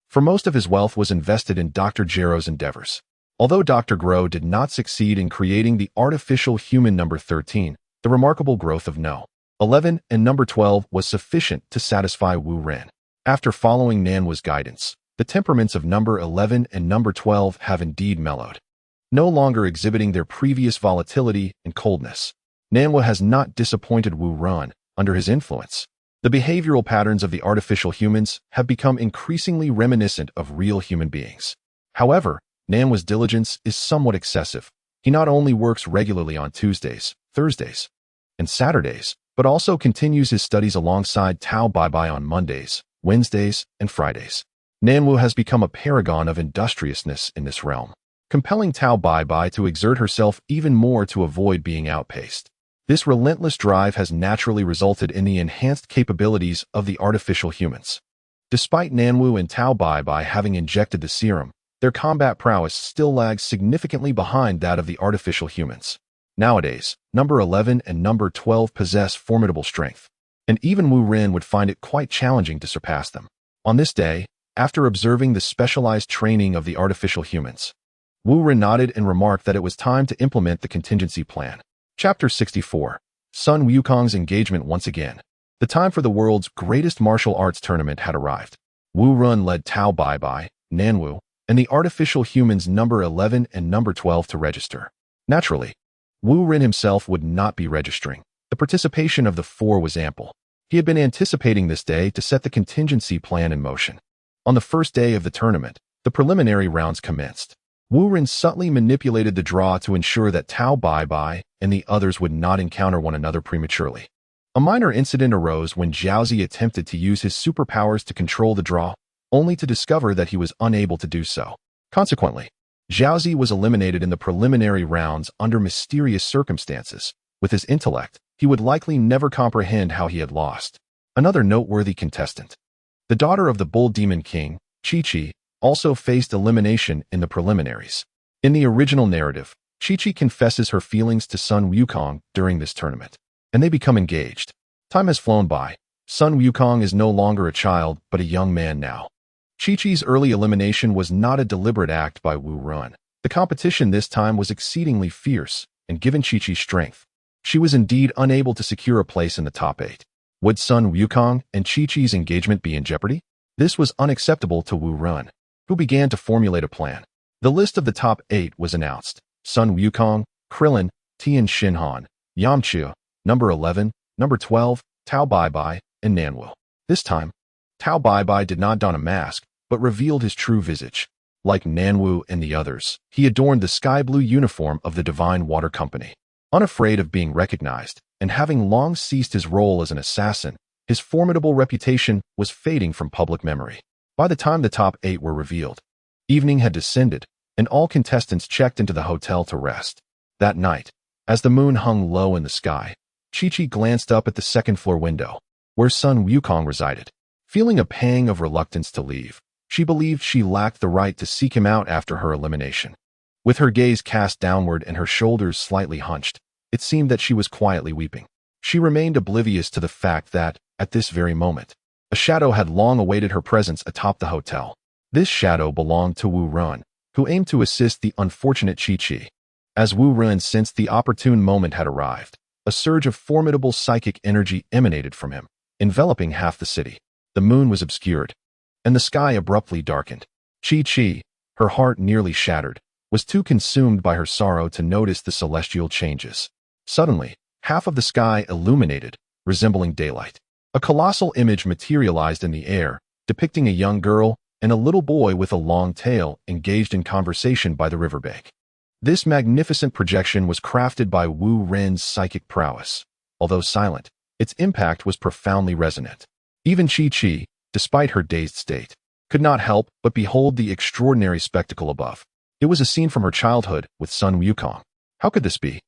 for most of his wealth was invested in Dr. Gero's endeavors. Although Dr. Gro did not succeed in creating the artificial human number 13, the remarkable growth of No. 11 and number 12 was sufficient to satisfy Wu Ren. After following Nanwu's guidance, the temperaments of number 11 and number 12 have indeed mellowed, no longer exhibiting their previous volatility and coldness. Nanwu has not disappointed Wu Ren under his influence. The behavioral patterns of the artificial humans have become increasingly reminiscent of real human beings. However, Nanwu's diligence is somewhat excessive. He not only works regularly on Tuesdays, Thursdays, and Saturdays, but also continues his studies alongside Tao Baibai on Mondays, Wednesdays, and Fridays. Nanwu has become a paragon of industriousness in this realm, compelling Tao Baibai to exert herself even more to avoid being outpaced. This relentless drive has naturally resulted in the enhanced capabilities of the artificial humans. Despite Nanwu and Tao Baibai having injected the serum, their combat prowess still lags significantly behind that of the artificial humans. Nowadays, number 11 and number 12 possess formidable strength, and even Wu Ren would find it quite challenging to surpass them. On this day, after observing the specialized training of the artificial humans, Wu Ren nodded and remarked that it was time to implement the contingency plan. Chapter 64. Sun Wukong's engagement once again. The time for the world's greatest martial arts tournament had arrived. Wu Ren led Tao Baibai, Nanwu, and the artificial humans number 11 and number 12 to register. Naturally, Wu Ren himself would not be registering. The participation of the four was ample. He had been anticipating this day to set the contingency plan in motion. On the first day of the tournament, the preliminary rounds commenced. Wu Ren subtly manipulated the draw to ensure that Tao Baibai and the others would not encounter one another prematurely. A minor incident arose when Zhaozi attempted to use his superpowers to control the draw, only to discover that he was unable to do so. Consequently, Zhaozi was eliminated in the preliminary rounds under mysterious circumstances. With his intellect, he would likely never comprehend how he had lost. Another noteworthy contestant, the daughter of the Bull Demon King, Chi-Chi, also faced elimination in the preliminaries. In the original narrative, Chi-Chi confesses her feelings to Sun Wukong during this tournament, and they become engaged. Time has flown by. Sun Wukong is no longer a child, but a young man now. Chi-Chi's early elimination was not a deliberate act by Wu Ren. The competition this time was exceedingly fierce, and given Chi-Chi's strength, she was indeed unable to secure a place in the top 8. Would Sun Wukong and Chi-Chi's engagement be in jeopardy? This was unacceptable to Wu Ren, who began to formulate a plan. The list of the top 8 was announced. Sun Wukong, Krillin, Tian Shinhan, Yamcha, number 11, number 12, Tao Baibai, and Nanwu. This time, Tao Baibai did not don a mask, but revealed his true visage. Like Nanwu and the others, he adorned the sky blue uniform of the Divine Water Company. Unafraid of being recognized, and having long ceased his role as an assassin, his formidable reputation was fading from public memory. By the time the top 8 were revealed, evening had descended, and all contestants checked into the hotel to rest. That night, as the moon hung low in the sky, Chi-Chi glanced up at the second-floor window, where Sun Wukong resided. Feeling a pang of reluctance to leave, she believed she lacked the right to seek him out after her elimination. With her gaze cast downward and her shoulders slightly hunched, it seemed that she was quietly weeping. She remained oblivious to the fact that, at this very moment, a shadow had long awaited her presence atop the hotel. This shadow belonged to Wu Ren, who aimed to assist the unfortunate Chi-Chi. As Wu Ren sensed the opportune moment had arrived, a surge of formidable psychic energy emanated from him, enveloping half the city. The moon was obscured, and the sky abruptly darkened. Chi-Chi, her heart nearly shattered, was too consumed by her sorrow to notice the celestial changes. Suddenly, half of the sky illuminated, resembling daylight. A colossal image materialized in the air, depicting a young girl and a little boy with a long tail engaged in conversation by the riverbank. This magnificent projection was crafted by Wu Ren's psychic prowess. Although silent, its impact was profoundly resonant. Even Chi-Chi, despite her dazed state, could not help but behold the extraordinary spectacle above. It was a scene from her childhood with Sun Wukong. How could this be?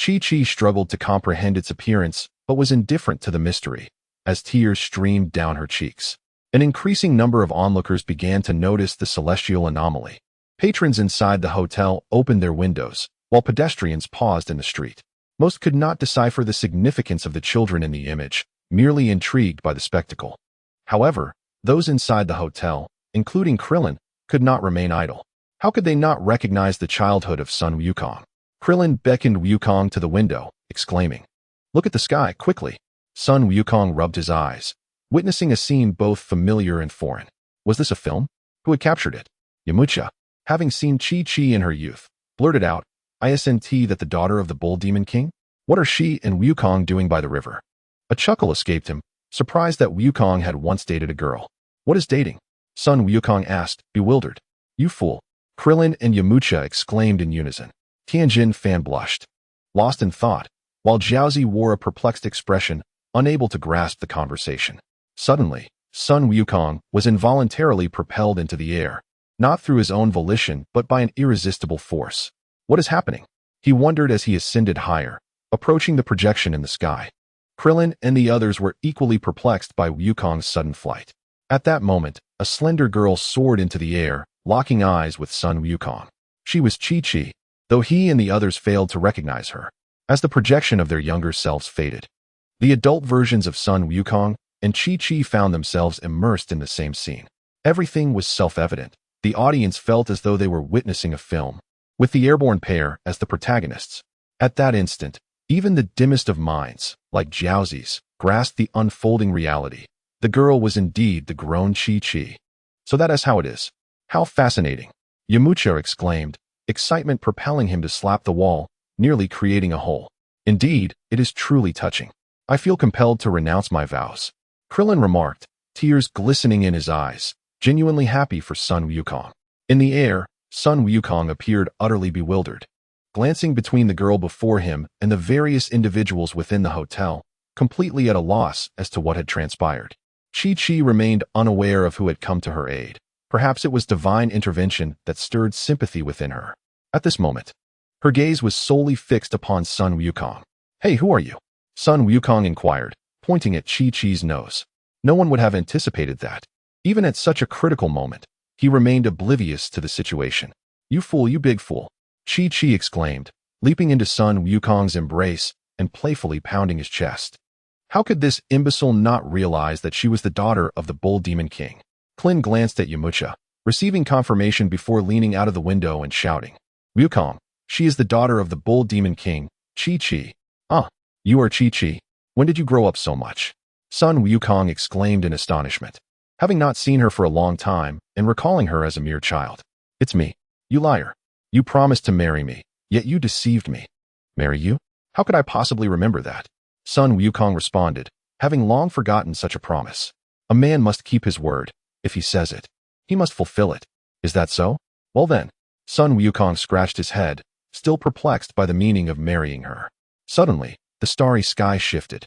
Chi-Chi struggled to comprehend its appearance, but was indifferent to the mystery, as tears streamed down her cheeks. An increasing number of onlookers began to notice the celestial anomaly. Patrons inside the hotel opened their windows, while pedestrians paused in the street. Most could not decipher the significance of the children in the image, merely intrigued by the spectacle. However, those inside the hotel, including Krillin, could not remain idle. How could they not recognize the childhood of Sun Wukong? Krillin beckoned Wukong to the window, exclaiming, "Look at the sky, quickly." Sun Wukong rubbed his eyes, witnessing a scene both familiar and foreign. Was this a film? Who had captured it? Yamcha, having seen Chi-Chi in her youth, blurted out, "Isn't that the daughter of the Bull Demon King? What are she and Wukong doing by the river?" A chuckle escaped him, surprised that Wukong had once dated a girl. "What is dating?" Sun Wukong asked, bewildered. "You fool!" Krillin and Yamcha exclaimed in unison. Tianjin Fan blushed, lost in thought, while Jiaozi wore a perplexed expression, unable to grasp the conversation. Suddenly, Sun Wukong was involuntarily propelled into the air, not through his own volition but by an irresistible force. What is happening? He wondered as he ascended higher, approaching the projection in the sky. Krillin and the others were equally perplexed by Wukong's sudden flight. At that moment, a slender girl soared into the air, locking eyes with Sun Wukong. She was Chi-Chi, though he and the others failed to recognize her. As the projection of their younger selves faded, the adult versions of Sun Wukong and Chi-Chi found themselves immersed in the same scene. Everything was self-evident. The audience felt as though they were witnessing a film, with the airborne pair as the protagonists. At that instant, even the dimmest of minds, like Jiaozi's, grasped the unfolding reality. The girl was indeed the grown Chi-Chi. So that is how it is. How fascinating! Yamcha exclaimed, excitement propelling him to slap the wall, nearly creating a hole. Indeed, it is truly touching. I feel compelled to renounce my vows. Krillin remarked, tears glistening in his eyes, genuinely happy for Sun Wukong. In the air, Sun Wukong appeared utterly bewildered. Glancing between the girl before him and the various individuals within the hotel, completely at a loss as to what had transpired. Chi-Chi remained unaware of who had come to her aid. Perhaps it was divine intervention that stirred sympathy within her. At this moment, her gaze was solely fixed upon Sun Wukong. "Hey, who are you?" Sun Wukong inquired, pointing at Chi-Chi's nose. No one would have anticipated that. Even at such a critical moment, he remained oblivious to the situation. "You fool, you big fool!" Chi-Chi exclaimed, leaping into Sun Wukong's embrace and playfully pounding his chest. How could this imbecile not realize that she was the daughter of the Bull Demon King? Klin glanced at Yamcha, receiving confirmation before leaning out of the window and shouting, "Wukong, she is the daughter of the Bull Demon King, Chi-Chi." "Ah, you are Chi-Chi? When did you grow up so much?" Sun Wukong exclaimed in astonishment, having not seen her for a long time and recalling her as a mere child. "It's me. You liar. You promised to marry me, yet you deceived me." "Marry you? How could I possibly remember that?" Sun Wukong responded, having long forgotten such a promise. A man must keep his word. If he says it, he must fulfill it. Is that so? Well then. Sun Wukong scratched his head, still perplexed by the meaning of marrying her. Suddenly, the starry sky shifted,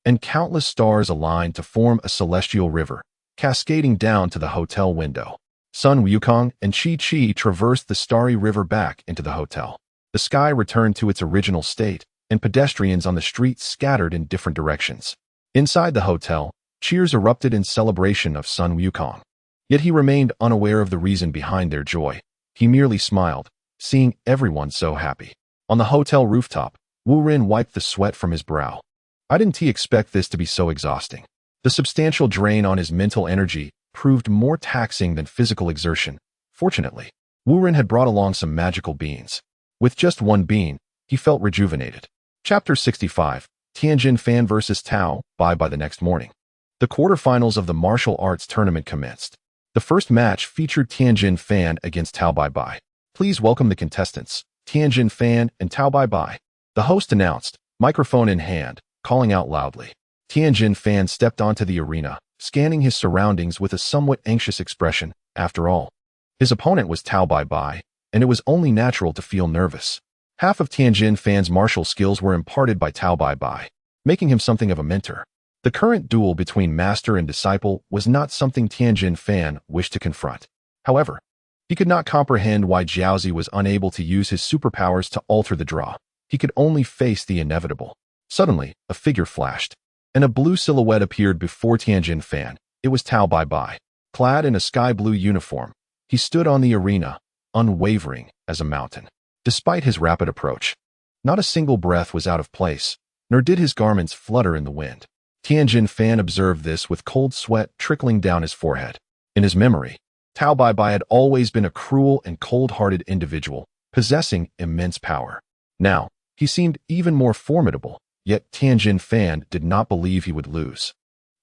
and countless stars aligned to form a celestial river, cascading down to the hotel window. Sun Wukong and Chi-Chi traversed the starry river back into the hotel. The sky returned to its original state, and pedestrians on the streets scattered in different directions. Inside the hotel, cheers erupted in celebration of Sun Wukong. Yet he remained unaware of the reason behind their joy. He merely smiled, seeing everyone so happy. On the hotel rooftop, Wu Rin wiped the sweat from his brow. I didn't expect this to be so exhausting. The substantial drain on his mental energy proved more taxing than physical exertion. Fortunately, Wu Rin had brought along some magical beans. With just one bean, he felt rejuvenated. Chapter 65, Tianjin Fan vs. Tao Bai. By the next morning, the quarterfinals of the martial arts tournament commenced. The first match featured Tianjin Fan against Tao Bai. Please welcome the contestants, Tianjin Fan and Tao Bai. The host announced, microphone in hand, calling out loudly. Tianjin Fan stepped onto the arena, scanning his surroundings with a somewhat anxious expression. After all, his opponent was Tao Bai, and it was only natural to feel nervous. Half of Tianjin Fan's martial skills were imparted by Tao Bai, making him something of a mentor. The current duel between master and disciple was not something Tianjin Fan wished to confront. However, he could not comprehend why Jiaozi was unable to use his superpowers to alter the draw. He could only face the inevitable. Suddenly, a figure flashed, and a blue silhouette appeared before Tianjin Fan. It was Tao Bai Bai. Clad in a sky blue uniform, he stood on the arena, unwavering as a mountain. Despite his rapid approach, not a single breath was out of place, nor did his garments flutter in the wind. Tianjin Fan observed this with cold sweat trickling down his forehead. In his memory, Tao Bai Bai had always been a cruel and cold-hearted individual, possessing immense power. Now, he seemed even more formidable, yet Tianjin Fan did not believe he would lose.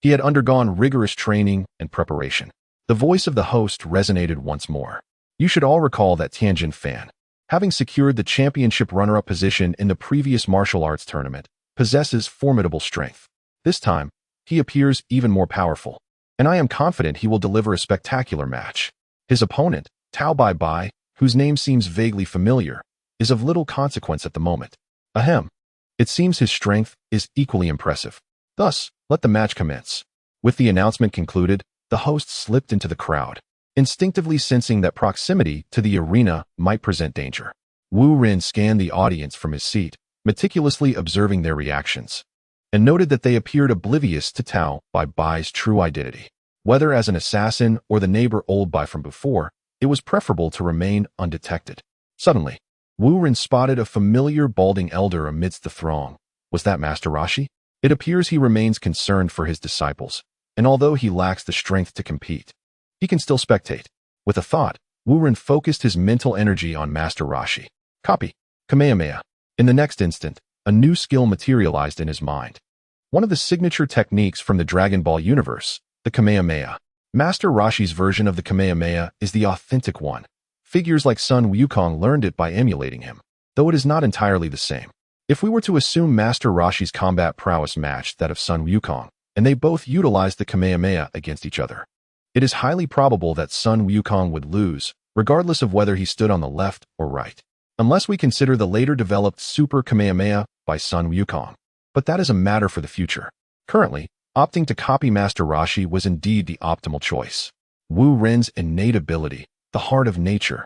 He had undergone rigorous training and preparation. The voice of the host resonated once more. You should all recall that Tianjin Fan, having secured the championship runner-up position in the previous martial arts tournament, possesses formidable strength. This time, he appears even more powerful, and I am confident he will deliver a spectacular match. His opponent, Tao Bai Bai, whose name seems vaguely familiar, is of little consequence at the moment. Ahem. It seems his strength is equally impressive. Thus, let the match commence. With the announcement concluded, the host slipped into the crowd, instinctively sensing that proximity to the arena might present danger. Wu Rin scanned the audience from his seat, meticulously observing their reactions, and noted that they appeared oblivious to Tao Bai Bai's true identity. Whether as an assassin or the neighbor old Bai from before, it was preferable to remain undetected. Suddenly, Wu Rin spotted a familiar balding elder amidst the throng. Was that Master Rashi? It appears he remains concerned for his disciples, and although he lacks the strength to compete, he can still spectate. With a thought, Wu Rin focused his mental energy on Master Rashi. Copy. Kamehameha. In the next instant, a new skill materialized in his mind. One of the signature techniques from the Dragon Ball universe, the Kamehameha. Master Rashi's version of the Kamehameha is the authentic one. Figures like Sun Wukong learned it by emulating him, though it is not entirely the same. If we were to assume Master Rashi's combat prowess matched that of Sun Wukong, and they both utilized the Kamehameha against each other, it is highly probable that Sun Wukong would lose, regardless of whether he stood on the left or right. Unless we consider the later developed Super Kamehameha by Sun Wukong. But that is a matter for the future. Currently, opting to copy Master Rashi was indeed the optimal choice. Wu Rin's innate ability, the heart of nature,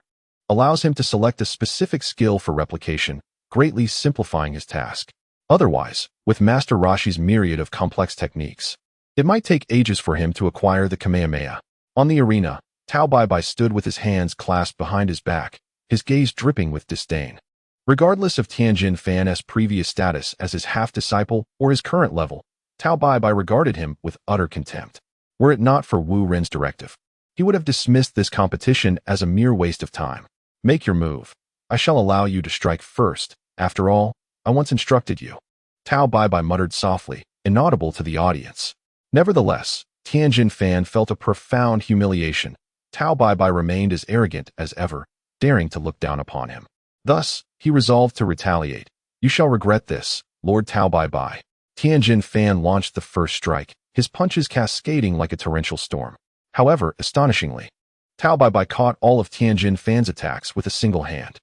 allows him to select a specific skill for replication, greatly simplifying his task. Otherwise, with Master Rashi's myriad of complex techniques, it might take ages for him to acquire the Kamehameha. On the arena, Tao Bai Bai stood with his hands clasped behind his back, his gaze dripping with disdain. Regardless of Tianjin Fan's previous status as his half-disciple or his current level, Tao Bai Bai regarded him with utter contempt. Were it not for Wu Rin's directive, he would have dismissed this competition as a mere waste of time. Make your move. I shall allow you to strike first. After all, I once instructed you. Tao Bai Bai muttered softly, inaudible to the audience. Nevertheless, Tianjin Fan felt a profound humiliation. Tao Bai Bai remained as arrogant as ever, daring to look down upon him. Thus, he resolved to retaliate. You shall regret this, Lord Tao Bai Bai. Tianjin Fan launched the first strike, his punches cascading like a torrential storm. However, astonishingly, Tao Bai Bai caught all of Tianjin Fan's attacks with a single hand.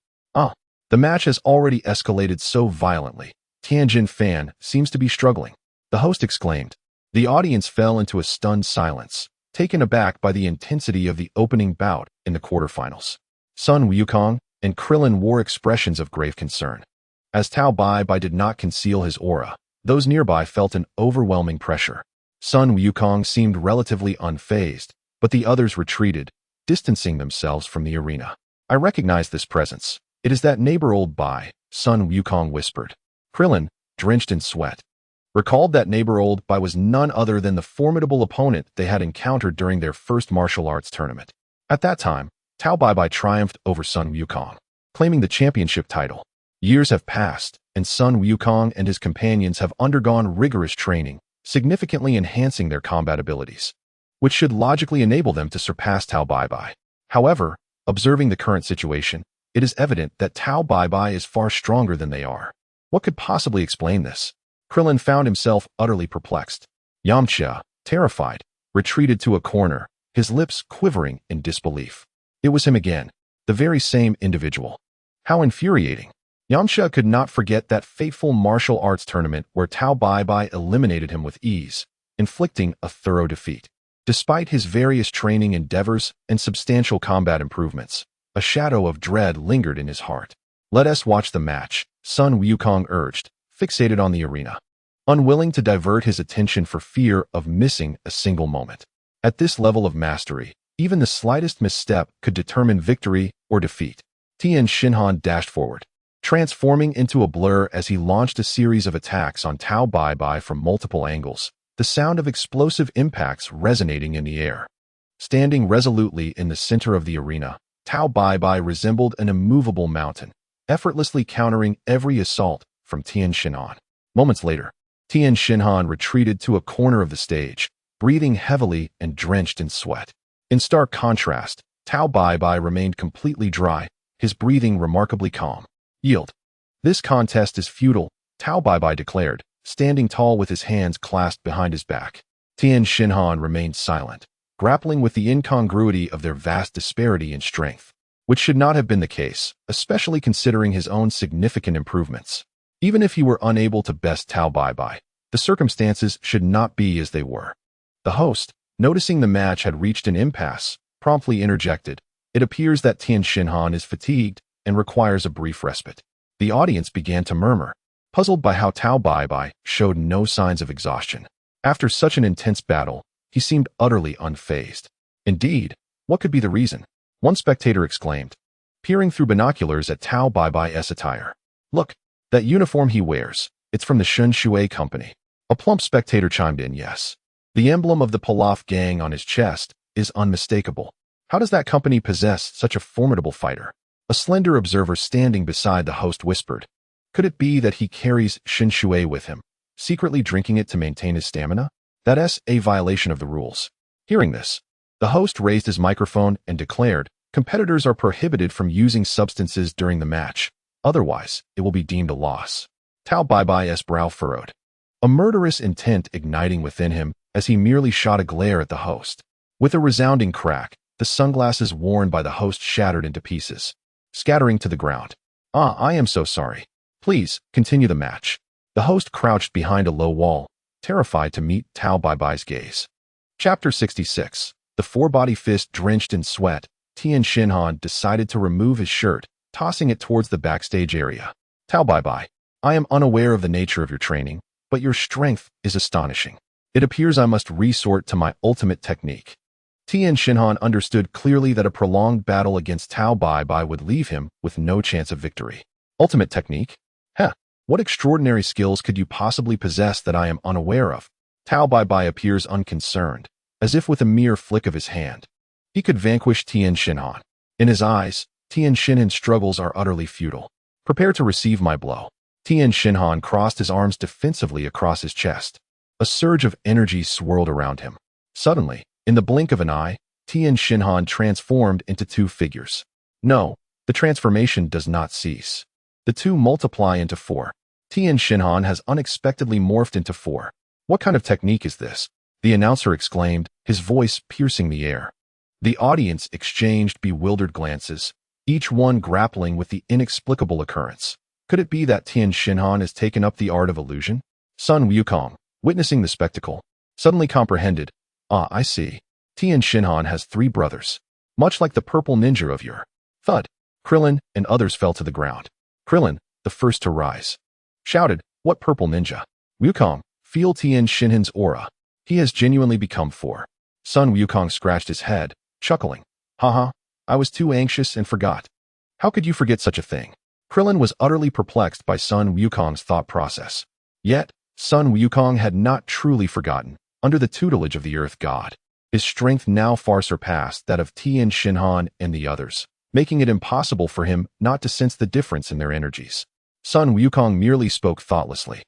The match has already escalated so violently. Tianjin Fan seems to be struggling. The host exclaimed. The audience fell into a stunned silence, taken aback by the intensity of the opening bout in the quarterfinals. Sun Wukong and Krillin wore expressions of grave concern. As Tao Bai Bai did not conceal his aura, those nearby felt an overwhelming pressure. Sun Wukong seemed relatively unfazed, but the others retreated, distancing themselves from the arena. I recognize this presence. It is that neighbor old Bai, Sun Wukong whispered. Krillin, drenched in sweat, recalled that neighbor old Bai was none other than the formidable opponent they had encountered during their first martial arts tournament. At that time, Tao Bai Bai triumphed over Sun Wukong, claiming the championship title. Years have passed, and Sun Wukong and his companions have undergone rigorous training, significantly enhancing their combat abilities, which should logically enable them to surpass Tao Bai Bai. However, observing the current situation, it is evident that Tao Bai Bai is far stronger than they are. What could possibly explain this? Krillin found himself utterly perplexed. Yamcha, terrified, retreated to a corner, his lips quivering in disbelief. It was him again, the very same individual. How infuriating. Yamcha could not forget that fateful martial arts tournament where Tao Bai Bai eliminated him with ease. inflicting a thorough defeat. Despite his various training endeavors and substantial combat improvements, a shadow of dread lingered in his heart. "Let us watch the match," Sun Wukong urged, fixated on the arena, unwilling to divert his attention for fear of missing a single moment. At this level of mastery, even the slightest misstep could determine victory or defeat. Tian Xinhan dashed forward, transforming into a blur as he launched a series of attacks on Tao Bai from multiple angles, the sound of explosive impacts resonating in the air. Standing resolutely in the center of the arena, Tao Bai resembled an immovable mountain, effortlessly countering every assault from Tian Xinhan. Moments later, Tian Xinhan retreated to a corner of the stage, breathing heavily and drenched in sweat. In stark contrast, Tao Bai remained completely dry, his breathing remarkably calm. "Yield. This contest is futile," Tao Bai declared, standing tall with his hands clasped behind his back. Tian Xinhan remained silent, grappling with the incongruity of their vast disparity in strength, which should not have been the case, especially considering his own significant improvements. Even if he were unable to best Tao Bai, the circumstances should not be as they were. The host, noticing the match had reached an impasse, promptly interjected, "It appears that Tian Xinhan is fatigued and requires a brief respite." The audience began to murmur, puzzled by how Tao Bai showed no signs of exhaustion. After such an intense battle, he seemed utterly unfazed. Indeed, what could be the reason? One spectator exclaimed, peering through binoculars at Tao Bai's attire. "Look, that uniform he wears, it's from the Shun Shui Company." A plump spectator chimed in, "Yes. The emblem of the Pilaf gang on his chest is unmistakable. How does that company possess such a formidable fighter?" A slender observer standing beside the host whispered, "Could it be that he carries Shun Shui with him, secretly drinking it to maintain his stamina? That's a violation of the rules." Hearing this, the host raised his microphone and declared, "Competitors are prohibited from using substances during the match. Otherwise, it will be deemed a loss." Tao Bai's brow furrowed, a murderous intent igniting within him as he merely shot a glare at the host. With a resounding crack, the sunglasses worn by the host shattered into pieces, scattering to the ground. I am so sorry. Please, continue the match." The host crouched behind a low wall, terrified to meet Tao Bai's gaze. Chapter 66. The four-body fist drenched in sweat, Tian Xinhan decided to remove his shirt, tossing it towards the backstage area. "Tao Bai, I am unaware of the nature of your training, but your strength is astonishing. It appears I must resort to my ultimate technique." Tian Xinhan understood clearly that a prolonged battle against Tao Bai would leave him with no chance of victory. "Ultimate technique? What extraordinary skills could you possibly possess that I am unaware of?" Tao Bai appears unconcerned, as if with a mere flick of his hand, he could vanquish Tian Xinhan. In his eyes, Tian Xinhan's struggles are utterly futile. "Prepare to receive my blow." Tian Xinhan crossed his arms defensively across his chest. A surge of energy swirled around him. Suddenly, in the blink of an eye, Tian Xinhan transformed into two figures. No, the transformation does not cease. The two multiply into four. Tian Xinhan has unexpectedly morphed into four. "What kind of technique is this?" the announcer exclaimed, his voice piercing the air. The audience exchanged bewildered glances, each one grappling with the inexplicable occurrence. Could it be that Tian Xinhan has taken up the art of illusion? Sun Wukong, witnessing the spectacle, suddenly comprehended. I see. Tian Xinhan has three brothers, much like the purple ninja of your thud. Krillin and others fell to the ground. Krillin, the first to rise, shouted, "What purple ninja?" Wukong, feel Tian Xinhan's aura. He has genuinely become four. Sun Wukong scratched his head, chuckling. Haha, I was too anxious and forgot. How could you forget such a thing? Krillin was utterly perplexed by Sun Wukong's thought process. Yet, Sun Wukong had not truly forgotten. Under the tutelage of the Earth God, his strength now far surpassed that of Tian Xinhan and the others, making it impossible for him not to sense the difference in their energies. Sun Wukong merely spoke thoughtlessly,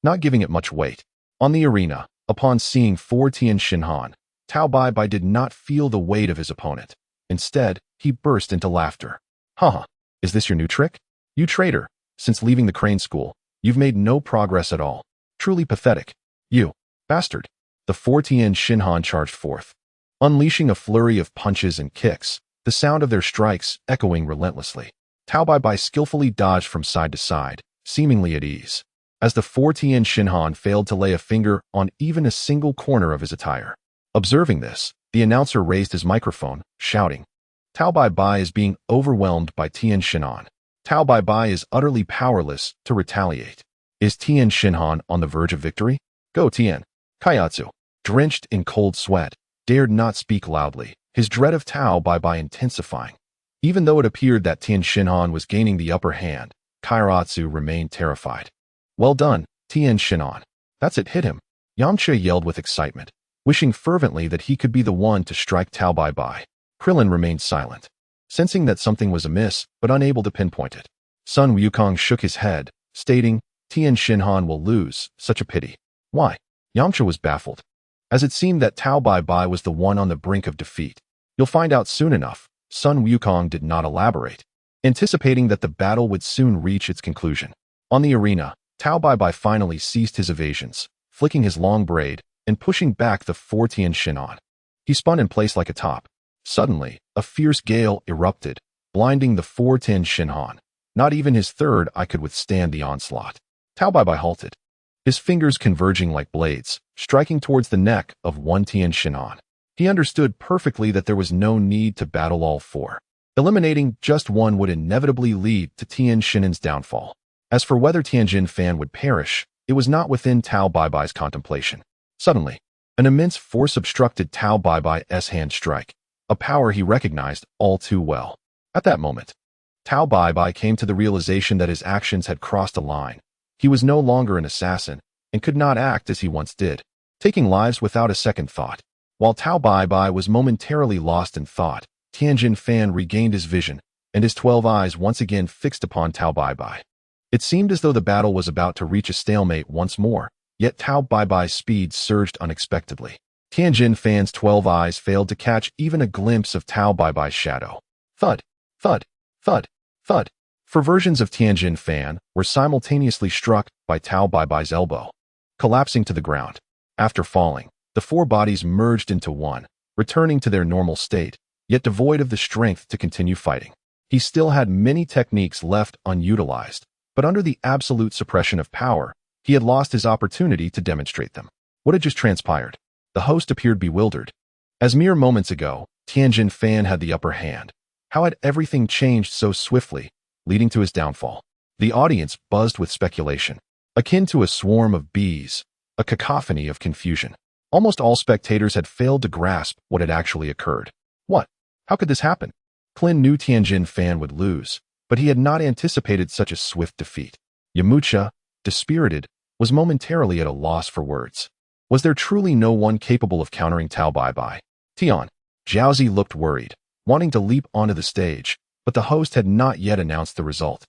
not giving it much weight. On the arena, upon seeing four Tian Xinhan, Tao Bai did not feel the weight of his opponent. Instead, he burst into laughter. Haha, is this your new trick? You traitor, since leaving the Crane School, you've made no progress at all. Truly pathetic. You bastard. The four Tian Xinhan charged forth, unleashing a flurry of punches and kicks, the sound of their strikes echoing relentlessly. Tao Bai skillfully dodged from side to side, seemingly at ease. as the 4 Tian Shinhan failed to lay a finger on even a single corner of his attire. Observing this, the announcer raised his microphone, shouting, "Tao Bai Bai is being overwhelmed by Tian Shinhan. Tao Bai Bai is utterly powerless to retaliate. Is Tian Shinhan on the verge of victory? Go Tian." Kaiatsu, drenched in cold sweat, dared not speak loudly, his dread of Tao Bai Bai intensifying. Even though it appeared that Tian Shinhan was gaining the upper hand, Kairatsu remained terrified. "Well done, Tian Shinhan. That's it, hit him." Yamcha yelled with excitement, wishing fervently that he could be the one to strike Tao Bai Bai. Krillin remained silent, sensing that something was amiss, but unable to pinpoint it. Sun Wukong shook his head, stating, "Tian Shinhan will lose, such a pity." Why? Yamcha was baffled, as it seemed that Tao Bai Bai was the one on the brink of defeat. "You'll find out soon enough." Sun Wukong did not elaborate, anticipating that the battle would soon reach its conclusion. On the arena, Tao Bai Bai finally ceased his evasions, flicking his long braid and pushing back the 4 Tian Shinhan. He spun in place like a top. Suddenly, a fierce gale erupted, blinding the 4 Tian Shinhan. Not even his third eye could withstand the onslaught. Tao Bai Bai halted, his fingers converging like blades, striking towards the neck of 1 Tian Shinhan. He understood perfectly that there was no need to battle all 4. Eliminating just one would inevitably lead to Tian Shinhan's downfall. As for whether Tianjin Fan would perish, it was not within Tao Bai Bai's contemplation. Suddenly, an immense force obstructed Tao Bai Bai's hand strike, a power he recognized all too well. At that moment, Tao Bai Bai came to the realization that his actions had crossed a line. He was no longer an assassin and could not act as he once did, taking lives without a second thought. While Tao Bai Bai was momentarily lost in thought, Tianjin Fan regained his vision, and his 12 eyes once again fixed upon Tao Bai Bai. It seemed as though the battle was about to reach a stalemate once more, yet Tao Bai Bai's speed surged unexpectedly. Tianjin Fan's 12 eyes failed to catch even a glimpse of Tao Bai Bai's shadow. Thud, thud, thud, thud. 4 versions of Tianjin Fan were simultaneously struck by Tao Bai Bai's elbow, collapsing to the ground. After falling, the 4 bodies merged into one, returning to their normal state, yet devoid of the strength to continue fighting. He still had many techniques left unutilized, but under the absolute suppression of power, he had lost his opportunity to demonstrate them. What had just transpired? The host appeared bewildered. As mere moments ago, Tianjin Fan had the upper hand. How had everything changed so swiftly, leading to his downfall? The audience buzzed with speculation, akin to a swarm of bees, a cacophony of confusion. Almost all spectators had failed to grasp what had actually occurred. What? How could this happen? Klin knew Tianjin Fan would lose, but he had not anticipated such a swift defeat. Yamcha, dispirited, was momentarily at a loss for words. Was there truly no one capable of countering Tao Bai Bai? Tian, Jiaozi looked worried, wanting to leap onto the stage, but the host had not yet announced the result,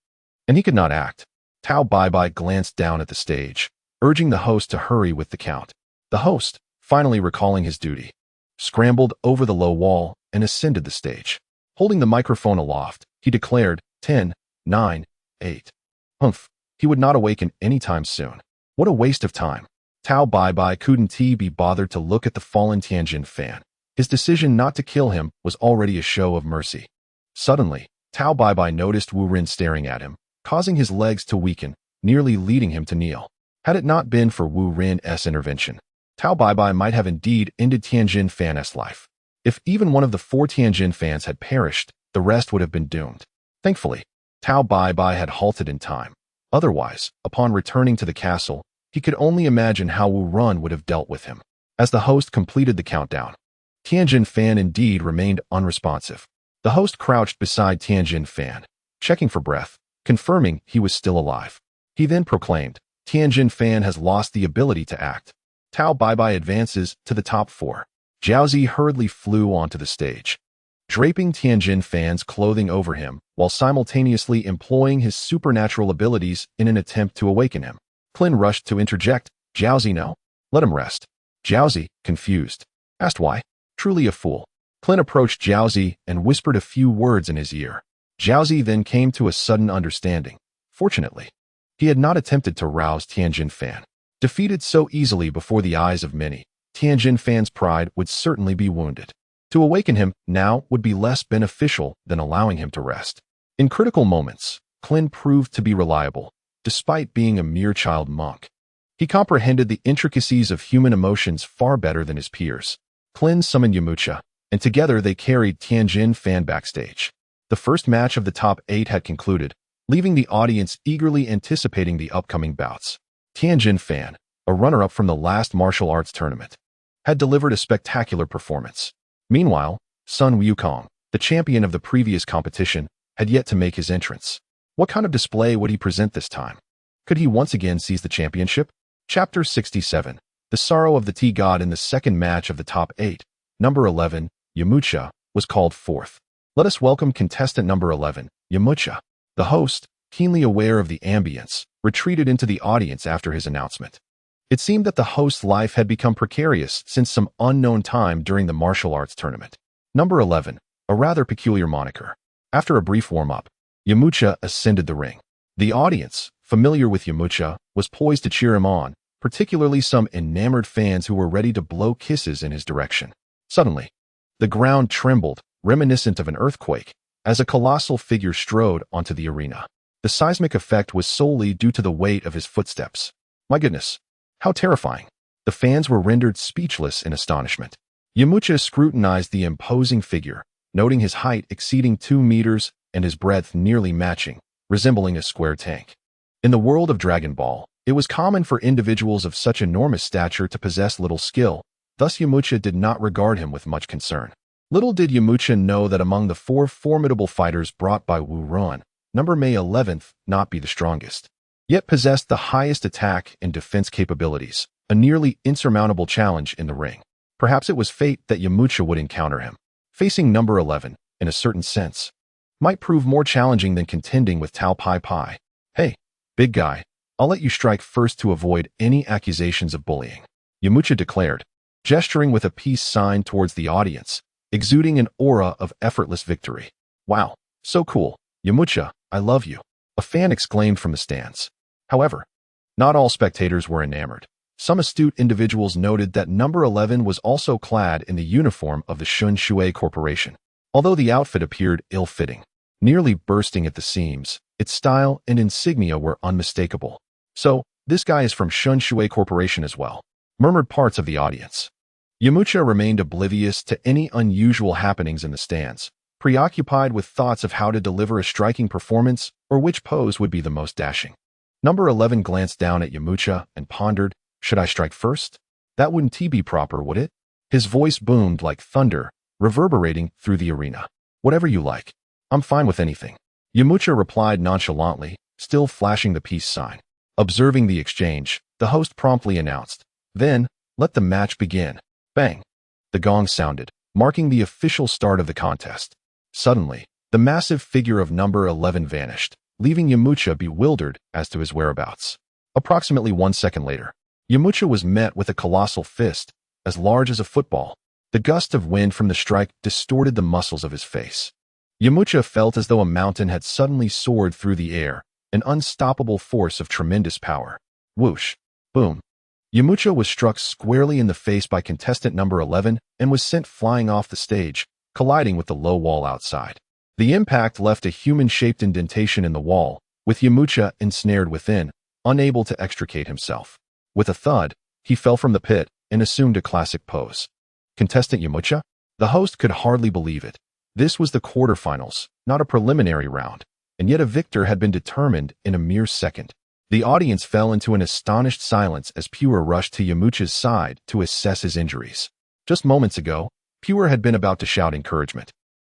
and he could not act. Tao Bai Bai glanced down at the stage, urging the host to hurry with the count. The host, finally recalling his duty, scrambled over the low wall and ascended the stage. Holding the microphone aloft, he declared, 10, 9, 8. Humph, he would not awaken any time soon. What a waste of time. Tao Bai Bai couldn't be bothered to look at the fallen Tianjin Fan. His decision not to kill him was already a show of mercy. Suddenly, Tao Bai Bai noticed Wu Rin staring at him, causing his legs to weaken, nearly leading him to kneel. Had it not been for Wu Rin's intervention, Tao Bai Bai might have indeed ended Tianjin Fan's life. If even one of the 4 Tianjin Fans had perished, the rest would have been doomed. Thankfully, Tao Bai Bai had halted in time. Otherwise, upon returning to the castle, he could only imagine how Wu Ren would have dealt with him. As the host completed the countdown, Tianjin Fan indeed remained unresponsive. The host crouched beside Tianjin Fan, checking for breath, confirming he was still alive. He then proclaimed, Tianjin Fan has lost the ability to act. Tao Bai Bai advances to the top 4. Jiaozi hurriedly flew onto the stage, draping Tianjin Fan's clothing over him while simultaneously employing his supernatural abilities in an attempt to awaken him. Klin rushed to interject, Jiaozi, no. Let him rest. Jiaozi, confused, asked why. Truly a fool. Klin approached Jiaozi and whispered a few words in his ear. Jiaozi then came to a sudden understanding. Fortunately, he had not attempted to rouse Tianjin Fan. Defeated so easily before the eyes of many, Tianjin Fan's pride would certainly be wounded. To awaken him now would be less beneficial than allowing him to rest. In critical moments, Klin proved to be reliable, despite being a mere child monk. He comprehended the intricacies of human emotions far better than his peers. Klin summoned Yamcha, and together they carried Tianjin Fan backstage. The first match of the top 8 had concluded, leaving the audience eagerly anticipating the upcoming bouts. Tianjin Fan, a runner-up from the last martial arts tournament, had delivered a spectacular performance. Meanwhile, Sun Wukong, the champion of the previous competition, had yet to make his entrance. What kind of display would he present this time? Could he once again seize the championship? Chapter 67. The Sorrow of the Tea God. In the second match of the top 8, number 11, Yamcha, was called forth. Let us welcome contestant number 11, Yamcha. The host, keenly aware of the ambience, retreated into the audience after his announcement. It seemed that the host's life had become precarious since some unknown time during the martial arts tournament. Number 11, a rather peculiar moniker. After a brief warm-up, Yamcha ascended the ring. The audience, familiar with Yamcha, was poised to cheer him on, particularly some enamored fans who were ready to blow kisses in his direction. Suddenly, the ground trembled, reminiscent of an earthquake, as a colossal figure strode onto the arena. The seismic effect was solely due to the weight of his footsteps. My goodness, how terrifying! The fans were rendered speechless in astonishment. Yamcha scrutinized the imposing figure, noting his height exceeding 2 meters and his breadth nearly matching, resembling a square tank. In the world of Dragon Ball, it was common for individuals of such enormous stature to possess little skill, thus Yamcha did not regard him with much concern. Little did Yamcha know that among the 4 formidable fighters brought by Wu Ron, number May 11th not be the strongest, yet possessed the highest attack and defense capabilities, a nearly insurmountable challenge in the ring. Perhaps it was fate that Yamcha would encounter him. Facing number 11, in a certain sense, might prove more challenging than contending with Tao Pai Pai. Hey, big guy, I'll let you strike first to avoid any accusations of bullying, Yamcha declared, gesturing with a peace sign towards the audience, exuding an aura of effortless victory. Wow, so cool, Yamcha, I love you, a fan exclaimed from the stands. However, not all spectators were enamored. Some astute individuals noted that number 11 was also clad in the uniform of the Shun Shui Corporation. Although the outfit appeared ill-fitting, nearly bursting at the seams, its style and insignia were unmistakable. So, this guy is from Shun Shui Corporation as well, murmured parts of the audience. Yamcha remained oblivious to any unusual happenings in the stands, preoccupied with thoughts of how to deliver a striking performance or which pose would be the most dashing. Number 11 glanced down at Yamcha and pondered, should I strike first? That wouldn't be proper, would it? His voice boomed like thunder, reverberating through the arena. Whatever you like. I'm fine with anything. Yamcha replied nonchalantly, still flashing the peace sign. Observing the exchange, the host promptly announced, then, let the match begin. Bang! The gong sounded, marking the official start of the contest. Suddenly, the massive figure of number 11 vanished, leaving Yamcha bewildered as to his whereabouts. Approximately 1 second later, Yamcha was met with a colossal fist, as large as a football. The gust of wind from the strike distorted the muscles of his face. Yamcha felt as though a mountain had suddenly soared through the air, an unstoppable force of tremendous power. Whoosh! Boom! Yamcha was struck squarely in the face by contestant number 11 and was sent flying off the stage, colliding with the low wall outside. The impact left a human-shaped indentation in the wall, with Yamcha ensnared within, unable to extricate himself. With a thud, he fell from the pit and assumed a classic pose. Contestant Yamcha? The host could hardly believe it. This was the quarterfinals, not a preliminary round, and yet a victor had been determined in a mere second. The audience fell into an astonished silence as Pure rushed to Yamcha's side to assess his injuries. Just moments ago, Pure had been about to shout encouragement.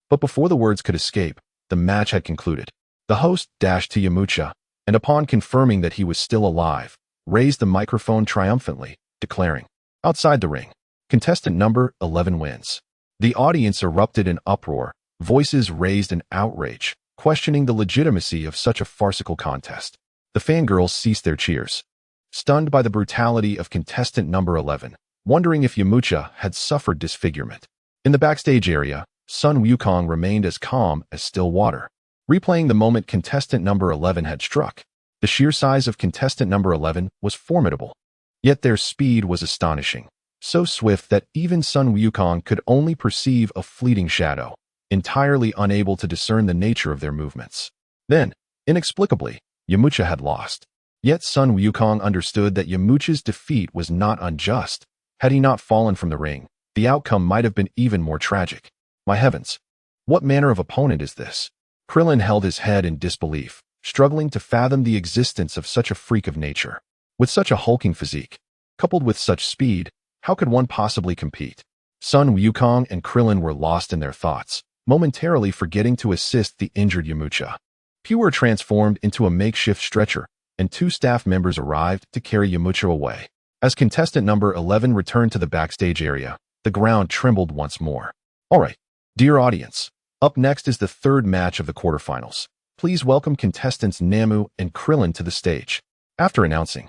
But before the words could escape, the match had concluded. The host dashed to Yamcha, and upon confirming that he was still alive, raised the microphone triumphantly, declaring, outside the ring, contestant number 11 wins. The audience erupted in uproar, voices raised in outrage, questioning the legitimacy of such a farcical contest. The fangirls ceased their cheers, stunned by the brutality of contestant number 11, wondering if Yamcha had suffered disfigurement. In the backstage area, Sun Wukong remained as calm as still water, replaying the moment contestant number 11 had struck. The sheer size of contestant number 11 was formidable, yet their speed was astonishing, so swift that even Sun Wukong could only perceive a fleeting shadow, entirely unable to discern the nature of their movements. Then, inexplicably, Yamcha had lost. Yet Sun Wukong understood that Yamcha's defeat was not unjust. Had he not fallen from the ring, the outcome might have been even more tragic. My heavens! What manner of opponent is this? Krillin held his head in disbelief, struggling to fathom the existence of such a freak of nature. With such a hulking physique, coupled with such speed, how could one possibly compete? Sun Wukong and Krillin were lost in their thoughts, momentarily forgetting to assist the injured Yamcha. Pure transformed into a makeshift stretcher, and 2 staff members arrived to carry Yamcha away. As contestant number 11 returned to the backstage area, the ground trembled once more. Alright, dear audience, up next is the 3rd match of the quarterfinals. Please welcome contestants Namek and Krillin to the stage. After announcing,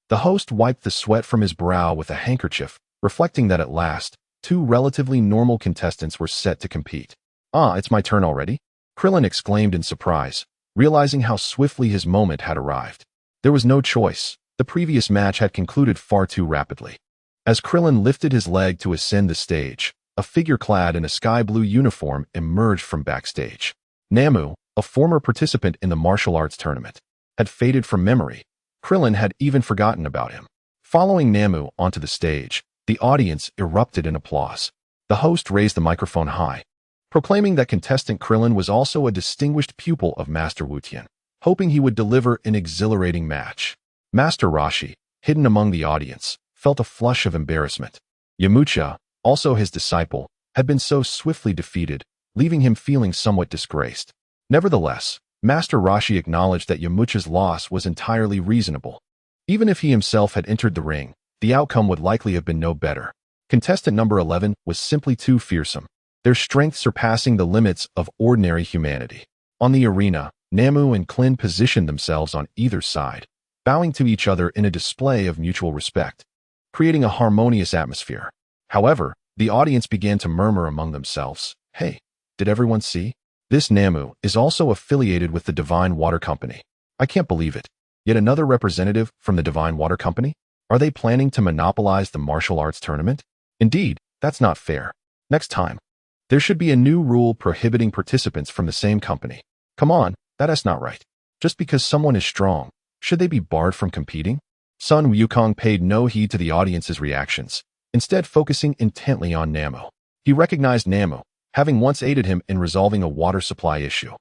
the host wiped the sweat from his brow with a handkerchief, reflecting that at last, 2 relatively normal contestants were set to compete. Ah, it's my turn already? Krillin exclaimed in surprise, realizing how swiftly his moment had arrived. There was no choice. The previous match had concluded far too rapidly. As Krillin lifted his leg to ascend the stage, a figure clad in a sky-blue uniform emerged from backstage. Namek, a former participant in the martial arts tournament, had faded from memory. Krillin had even forgotten about him. Following Namek onto the stage, the audience erupted in applause. The host raised the microphone high, proclaiming that contestant Krillin was also a distinguished pupil of Master Wutian, hoping he would deliver an exhilarating match. Master Roshi, hidden among the audience, felt a flush of embarrassment. Yamcha, also his disciple, had been so swiftly defeated, leaving him feeling somewhat disgraced. Nevertheless, Master Roshi acknowledged that Yamcha's loss was entirely reasonable. Even if he himself had entered the ring, the outcome would likely have been no better. Contestant number 11 was simply too fearsome, their strength surpassing the limits of ordinary humanity. On the arena, Namek and Klin positioned themselves on either side, bowing to each other in a display of mutual respect, creating a harmonious atmosphere. However, the audience began to murmur among themselves, "Hey, did everyone see? This Namek is also affiliated with the Divine Water Company. I can't believe it. Yet another representative from the Divine Water Company? Are they planning to monopolize the martial arts tournament? Indeed, that's not fair. Next time, there should be a new rule prohibiting participants from the same company. Come on, that's not right. Just because someone is strong, should they be barred from competing?" Sun Wukong paid no heed to the audience's reactions, instead focusing intently on Namek. He recognized Namek, having once aided him in resolving a water supply issue.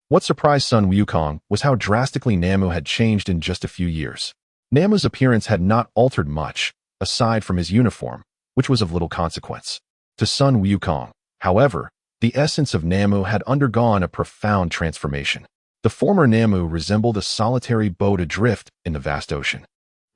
What surprised Sun Wukong was how drastically Namek had changed in just a few years. Namek's appearance had not altered much, aside from his uniform, which was of little consequence. To Sun Wukong, however, the essence of Namek had undergone a profound transformation. The former Namek resembled a solitary boat adrift in the vast ocean,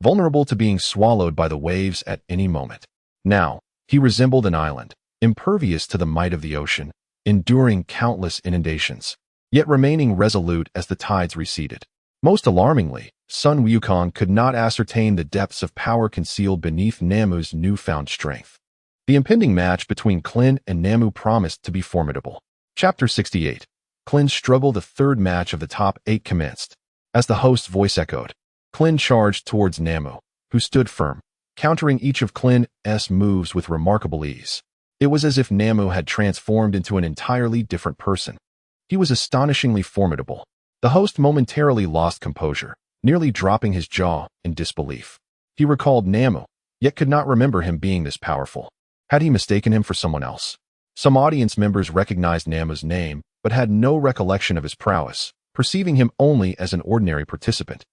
vulnerable to being swallowed by the waves at any moment. Now, he resembled an island, impervious to the might of the ocean, enduring countless inundations, yet remaining resolute as the tides receded. Most alarmingly, Sun Wukong could not ascertain the depths of power concealed beneath Namek's newfound strength. The impending match between Klin and Namek promised to be formidable. Chapter 68. Klin's struggle. The 3rd match of the top 8 commenced. As the host's voice echoed, Klin charged towards Namek, who stood firm, countering each of Klin's moves with remarkable ease. It was as if Namek had transformed into an entirely different person. He was astonishingly formidable. The host momentarily lost composure, nearly dropping his jaw in disbelief. He recalled Namek, yet could not remember him being this powerful. Had he mistaken him for someone else? Some audience members recognized Namek's name, but had no recollection of his prowess, perceiving him only as an ordinary participant,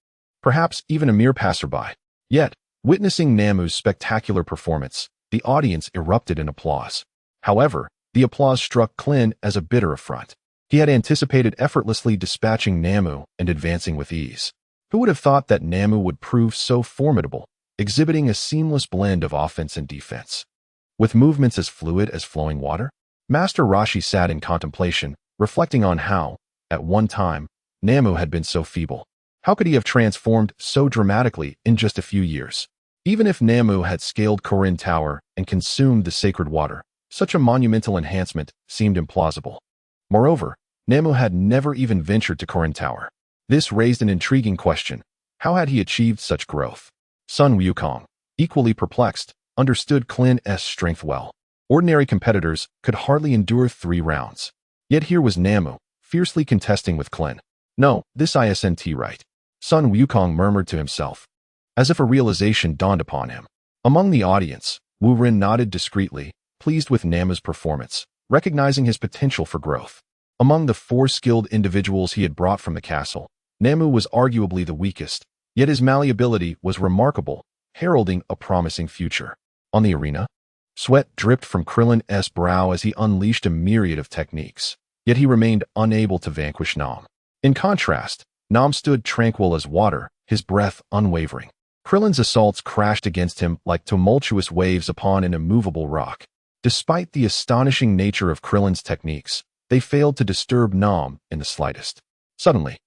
perhaps even a mere passerby. Yet, witnessing Namek's spectacular performance, the audience erupted in applause. However, the applause struck Klin as a bitter affront. He had anticipated effortlessly dispatching Namek and advancing with ease. Who would have thought that Namek would prove so formidable, exhibiting a seamless blend of offense and defense? With movements as fluid as flowing water? Master Roshi sat in contemplation, reflecting on how, at one time, Namek had been so feeble. How could he have transformed so dramatically in just a few years? Even if Namek had scaled Korin Tower and consumed the sacred water, such a monumental enhancement seemed implausible. Moreover, Namek had never even ventured to Korin Tower. This raised an intriguing question. How had he achieved such growth? Sun Wukong, equally perplexed, understood Klin's strength well. Ordinary competitors could hardly endure 3 rounds. Yet here was Namek, fiercely contesting with Klin. No, this isn't right. Sun Wukong murmured to himself, as if a realization dawned upon him. Among the audience, Wu Ren nodded discreetly, pleased with Namu's performance, recognizing his potential for growth. Among the 4 skilled individuals he had brought from the castle, Namu was arguably the weakest, yet his malleability was remarkable, heralding a promising future. On the arena, sweat dripped from Krillin's brow as he unleashed a myriad of techniques, yet he remained unable to vanquish Nam. In contrast, Nam stood tranquil as water, his breath unwavering. Krillin's assaults crashed against him like tumultuous waves upon an immovable rock. Despite the astonishing nature of Krillin's techniques, they failed to disturb Nam in the slightest. Suddenly,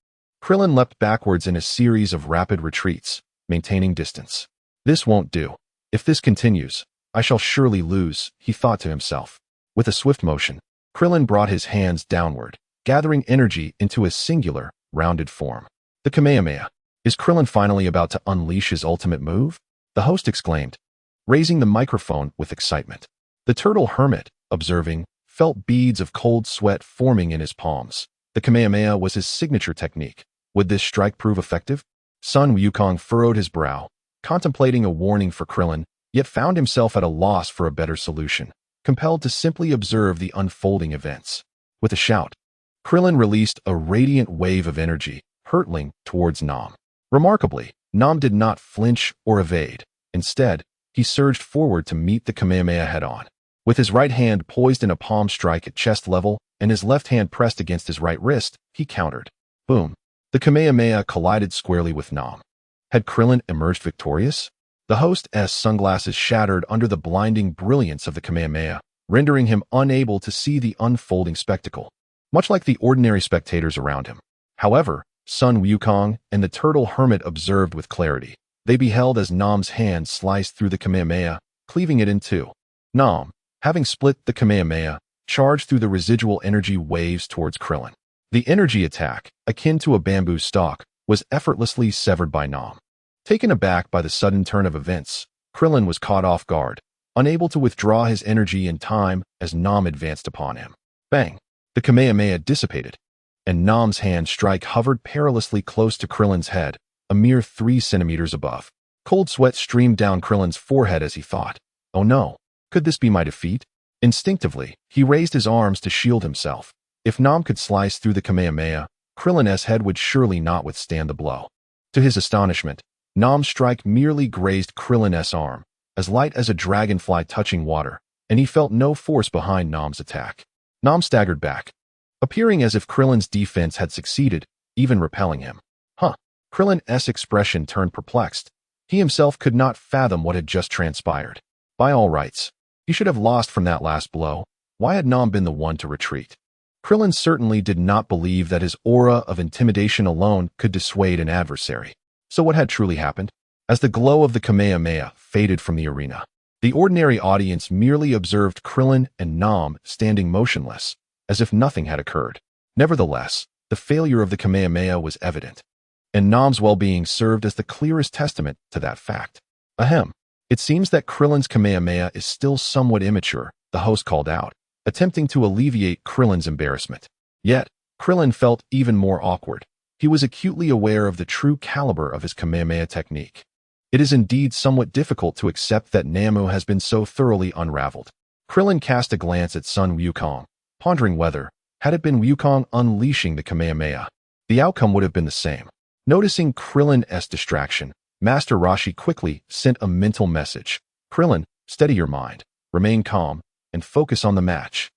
Krillin leapt backwards in a series of rapid retreats, maintaining distance. This won't do. If this continues, I shall surely lose, he thought to himself. With a swift motion, Krillin brought his hands downward, gathering energy into a singular, rounded form. The Kamehameha. Is Krillin finally about to unleash his ultimate move? The host exclaimed, raising the microphone with excitement. The turtle hermit, observing, felt beads of cold sweat forming in his palms. The Kamehameha was his signature technique. Would this strike prove effective? Sun Wukong furrowed his brow, contemplating a warning for Krillin, yet found himself at a loss for a better solution, compelled to simply observe the unfolding events. With a shout, Krillin released a radiant wave of energy, hurtling towards Nam. Remarkably, Nam did not flinch or evade. Instead, he surged forward to meet the Kamehameha head-on. With his right hand poised in a palm strike at chest level and his left hand pressed against his right wrist, he countered. Boom. The Kamehameha collided squarely with Nam. Had Krillin emerged victorious? The host's sunglasses shattered under the blinding brilliance of the Kamehameha, rendering him unable to see the unfolding spectacle, much like the ordinary spectators around him. However, Sun Wukong and the turtle hermit observed with clarity. They beheld as Nam's hand sliced through the Kamehameha, cleaving it in two. Nam, having split the Kamehameha, charged through the residual energy waves towards Krillin. The energy attack, akin to a bamboo stalk, was effortlessly severed by Nam. Taken aback by the sudden turn of events, Krillin was caught off guard, unable to withdraw his energy in time as Nam advanced upon him. Bang! The Kamehameha dissipated, and Nam's hand strike hovered perilously close to Krillin's head, a mere 3 centimeters above. Cold sweat streamed down Krillin's forehead as he thought, oh no, could this be my defeat? Instinctively, he raised his arms to shield himself. If Nam could slice through the Kamehameha, Krillin's head would surely not withstand the blow. To his astonishment, Nam's strike merely grazed Krillin's arm, as light as a dragonfly touching water, and he felt no force behind Nam's attack. Nam staggered back, appearing as if Krillin's defense had succeeded, even repelling him. Krillin's expression turned perplexed. He himself could not fathom what had just transpired. By all rights, he should have lost from that last blow. Why had Nam been the one to retreat? Krillin certainly did not believe that his aura of intimidation alone could dissuade an adversary. So what had truly happened? As the glow of the Kamehameha faded from the arena, the ordinary audience merely observed Krillin and Nam standing motionless, as if nothing had occurred. Nevertheless, the failure of the Kamehameha was evident, and Nam's well-being served as the clearest testament to that fact. Ahem. It seems that Krillin's Kamehameha is still somewhat immature, the host called out, attempting to alleviate Krillin's embarrassment. Yet, Krillin felt even more awkward. He was acutely aware of the true caliber of his Kamehameha technique. It is indeed somewhat difficult to accept that Namu has been so thoroughly unraveled. Krillin cast a glance at Sun Wukong, pondering whether, had it been Wukong unleashing the Kamehameha, the outcome would have been the same. Noticing Krillin's distraction, Master Roshi quickly sent a mental message. Krillin, steady your mind, remain calm, and focus on the match.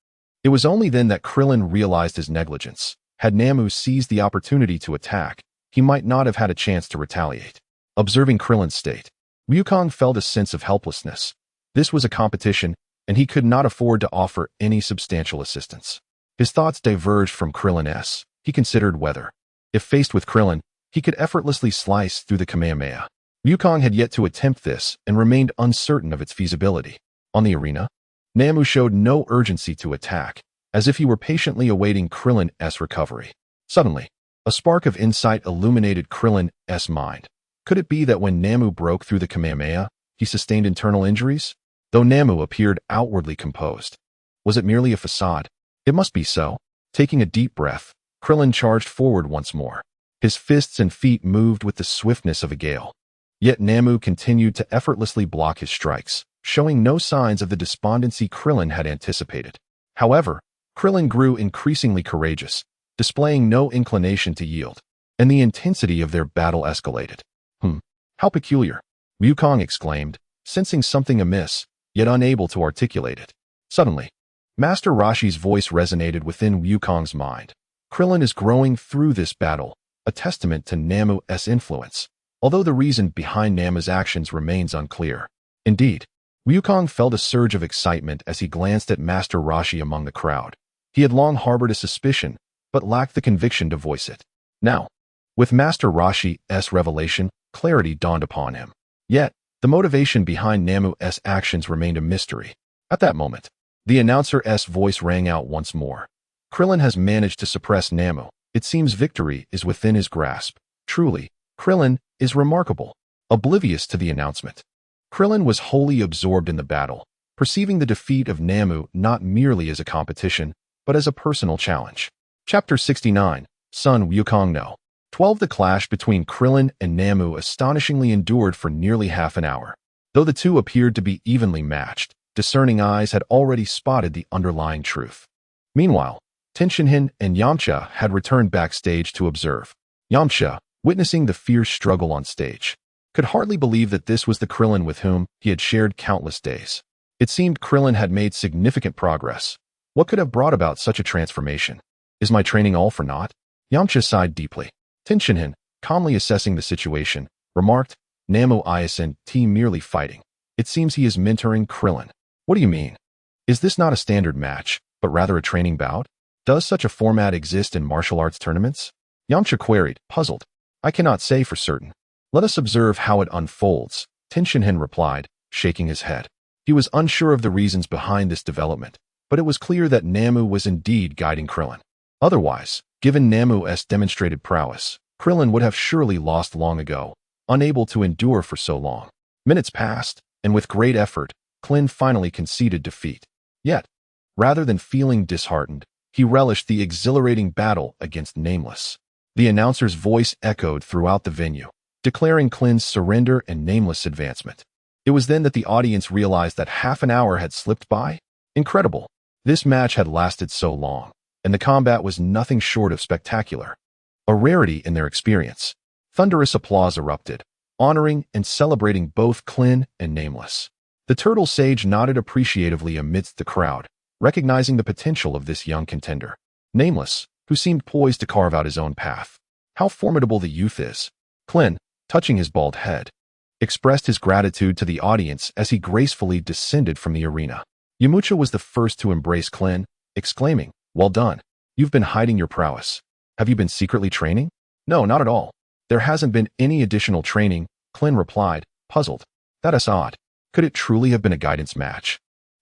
It was only then that Krillin realized his negligence. Had Namu seized the opportunity to attack, he might not have had a chance to retaliate. Observing Krillin's state, Wukong felt a sense of helplessness. This was a competition, and he could not afford to offer any substantial assistance. His thoughts diverged from Krillin's. He considered whether, if faced with Krillin, he could effortlessly slice through the Kamehameha. Wukong had yet to attempt this and remained uncertain of its feasibility. On the arena, Namu showed no urgency to attack, as if he were patiently awaiting Krillin's recovery. Suddenly, a spark of insight illuminated Krillin's mind. Could it be that when Namu broke through the Kamehameha, he sustained internal injuries? Though Namu appeared outwardly composed, was it merely a facade? It must be so. Taking a deep breath, Krillin charged forward once more. His fists and feet moved with the swiftness of a gale. Yet Namu continued to effortlessly block his strikes, showing no signs of the despondency Krillin had anticipated. However, Krillin grew increasingly courageous, displaying no inclination to yield, and the intensity of their battle escalated. How peculiar, Wukong exclaimed, sensing something amiss, yet unable to articulate it. Suddenly, Master Roshi's voice resonated within Wukong's mind. Krillin is growing through this battle, a testament to Namu's influence, although the reason behind Namu's actions remains unclear. Indeed, Wukong felt a surge of excitement as he glanced at Master Roshi among the crowd. He had long harbored a suspicion, but lacked the conviction to voice it. Now, with Master Roshi's revelation, clarity dawned upon him. Yet, the motivation behind Namu's actions remained a mystery. At that moment, the announcer's voice rang out once more. Krillin has managed to suppress Namu. It seems victory is within his grasp. Truly, Krillin is remarkable. Oblivious to the announcement, Krillin was wholly absorbed in the battle, perceiving the defeat of Namu not merely as a competition, but as a personal challenge. Chapter 69, Sun Wukong No. 12. The clash between Krillin and Namu astonishingly endured for nearly half an hour. Though the two appeared to be evenly matched, discerning eyes had already spotted the underlying truth. Meanwhile, Tenshinhan and Yamcha had returned backstage to observe. Yamcha, witnessing the fierce struggle on stage, could hardly believe that this was the Krillin with whom he had shared countless days. It seemed Krillin had made significant progress. What could have brought about such a transformation? Is my training all for naught? Yamcha sighed deeply. Tenshinhan, calmly assessing the situation, remarked, Namu isn't merely fighting. It seems he is mentoring Krillin. What do you mean? Is this not a standard match, but rather a training bout? Does such a format exist in martial arts tournaments? Yamcha queried, puzzled. I cannot say for certain. Let us observe how it unfolds, Tenshinhan replied, shaking his head. He was unsure of the reasons behind this development, but it was clear that Namu was indeed guiding Krillin. Otherwise, given Namu's demonstrated prowess, Krillin would have surely lost long ago, unable to endure for so long. Minutes passed, and with great effort, Krillin finally conceded defeat. Yet, rather than feeling disheartened, he relished the exhilarating battle against Nameless. The announcer's voice echoed throughout the venue, declaring Klin's surrender and Nameless' advancement. It was then that the audience realized that half an hour had slipped by. Incredible. This match had lasted so long, and the combat was nothing short of spectacular. A rarity in their experience. Thunderous applause erupted, honoring and celebrating both Klin and Nameless. The Turtle Sage nodded appreciatively amidst the crowd, recognizing the potential of this young contender. Nameless, who seemed poised to carve out his own path. How formidable the youth is. Klin, touching his bald head, expressed his gratitude to the audience as he gracefully descended from the arena. Yamcha was the first to embrace Klin, exclaiming, Well done. You've been hiding your prowess. Have you been secretly training? No, not at all. There hasn't been any additional training, Klin replied, puzzled. That is odd. Could it truly have been a guidance match?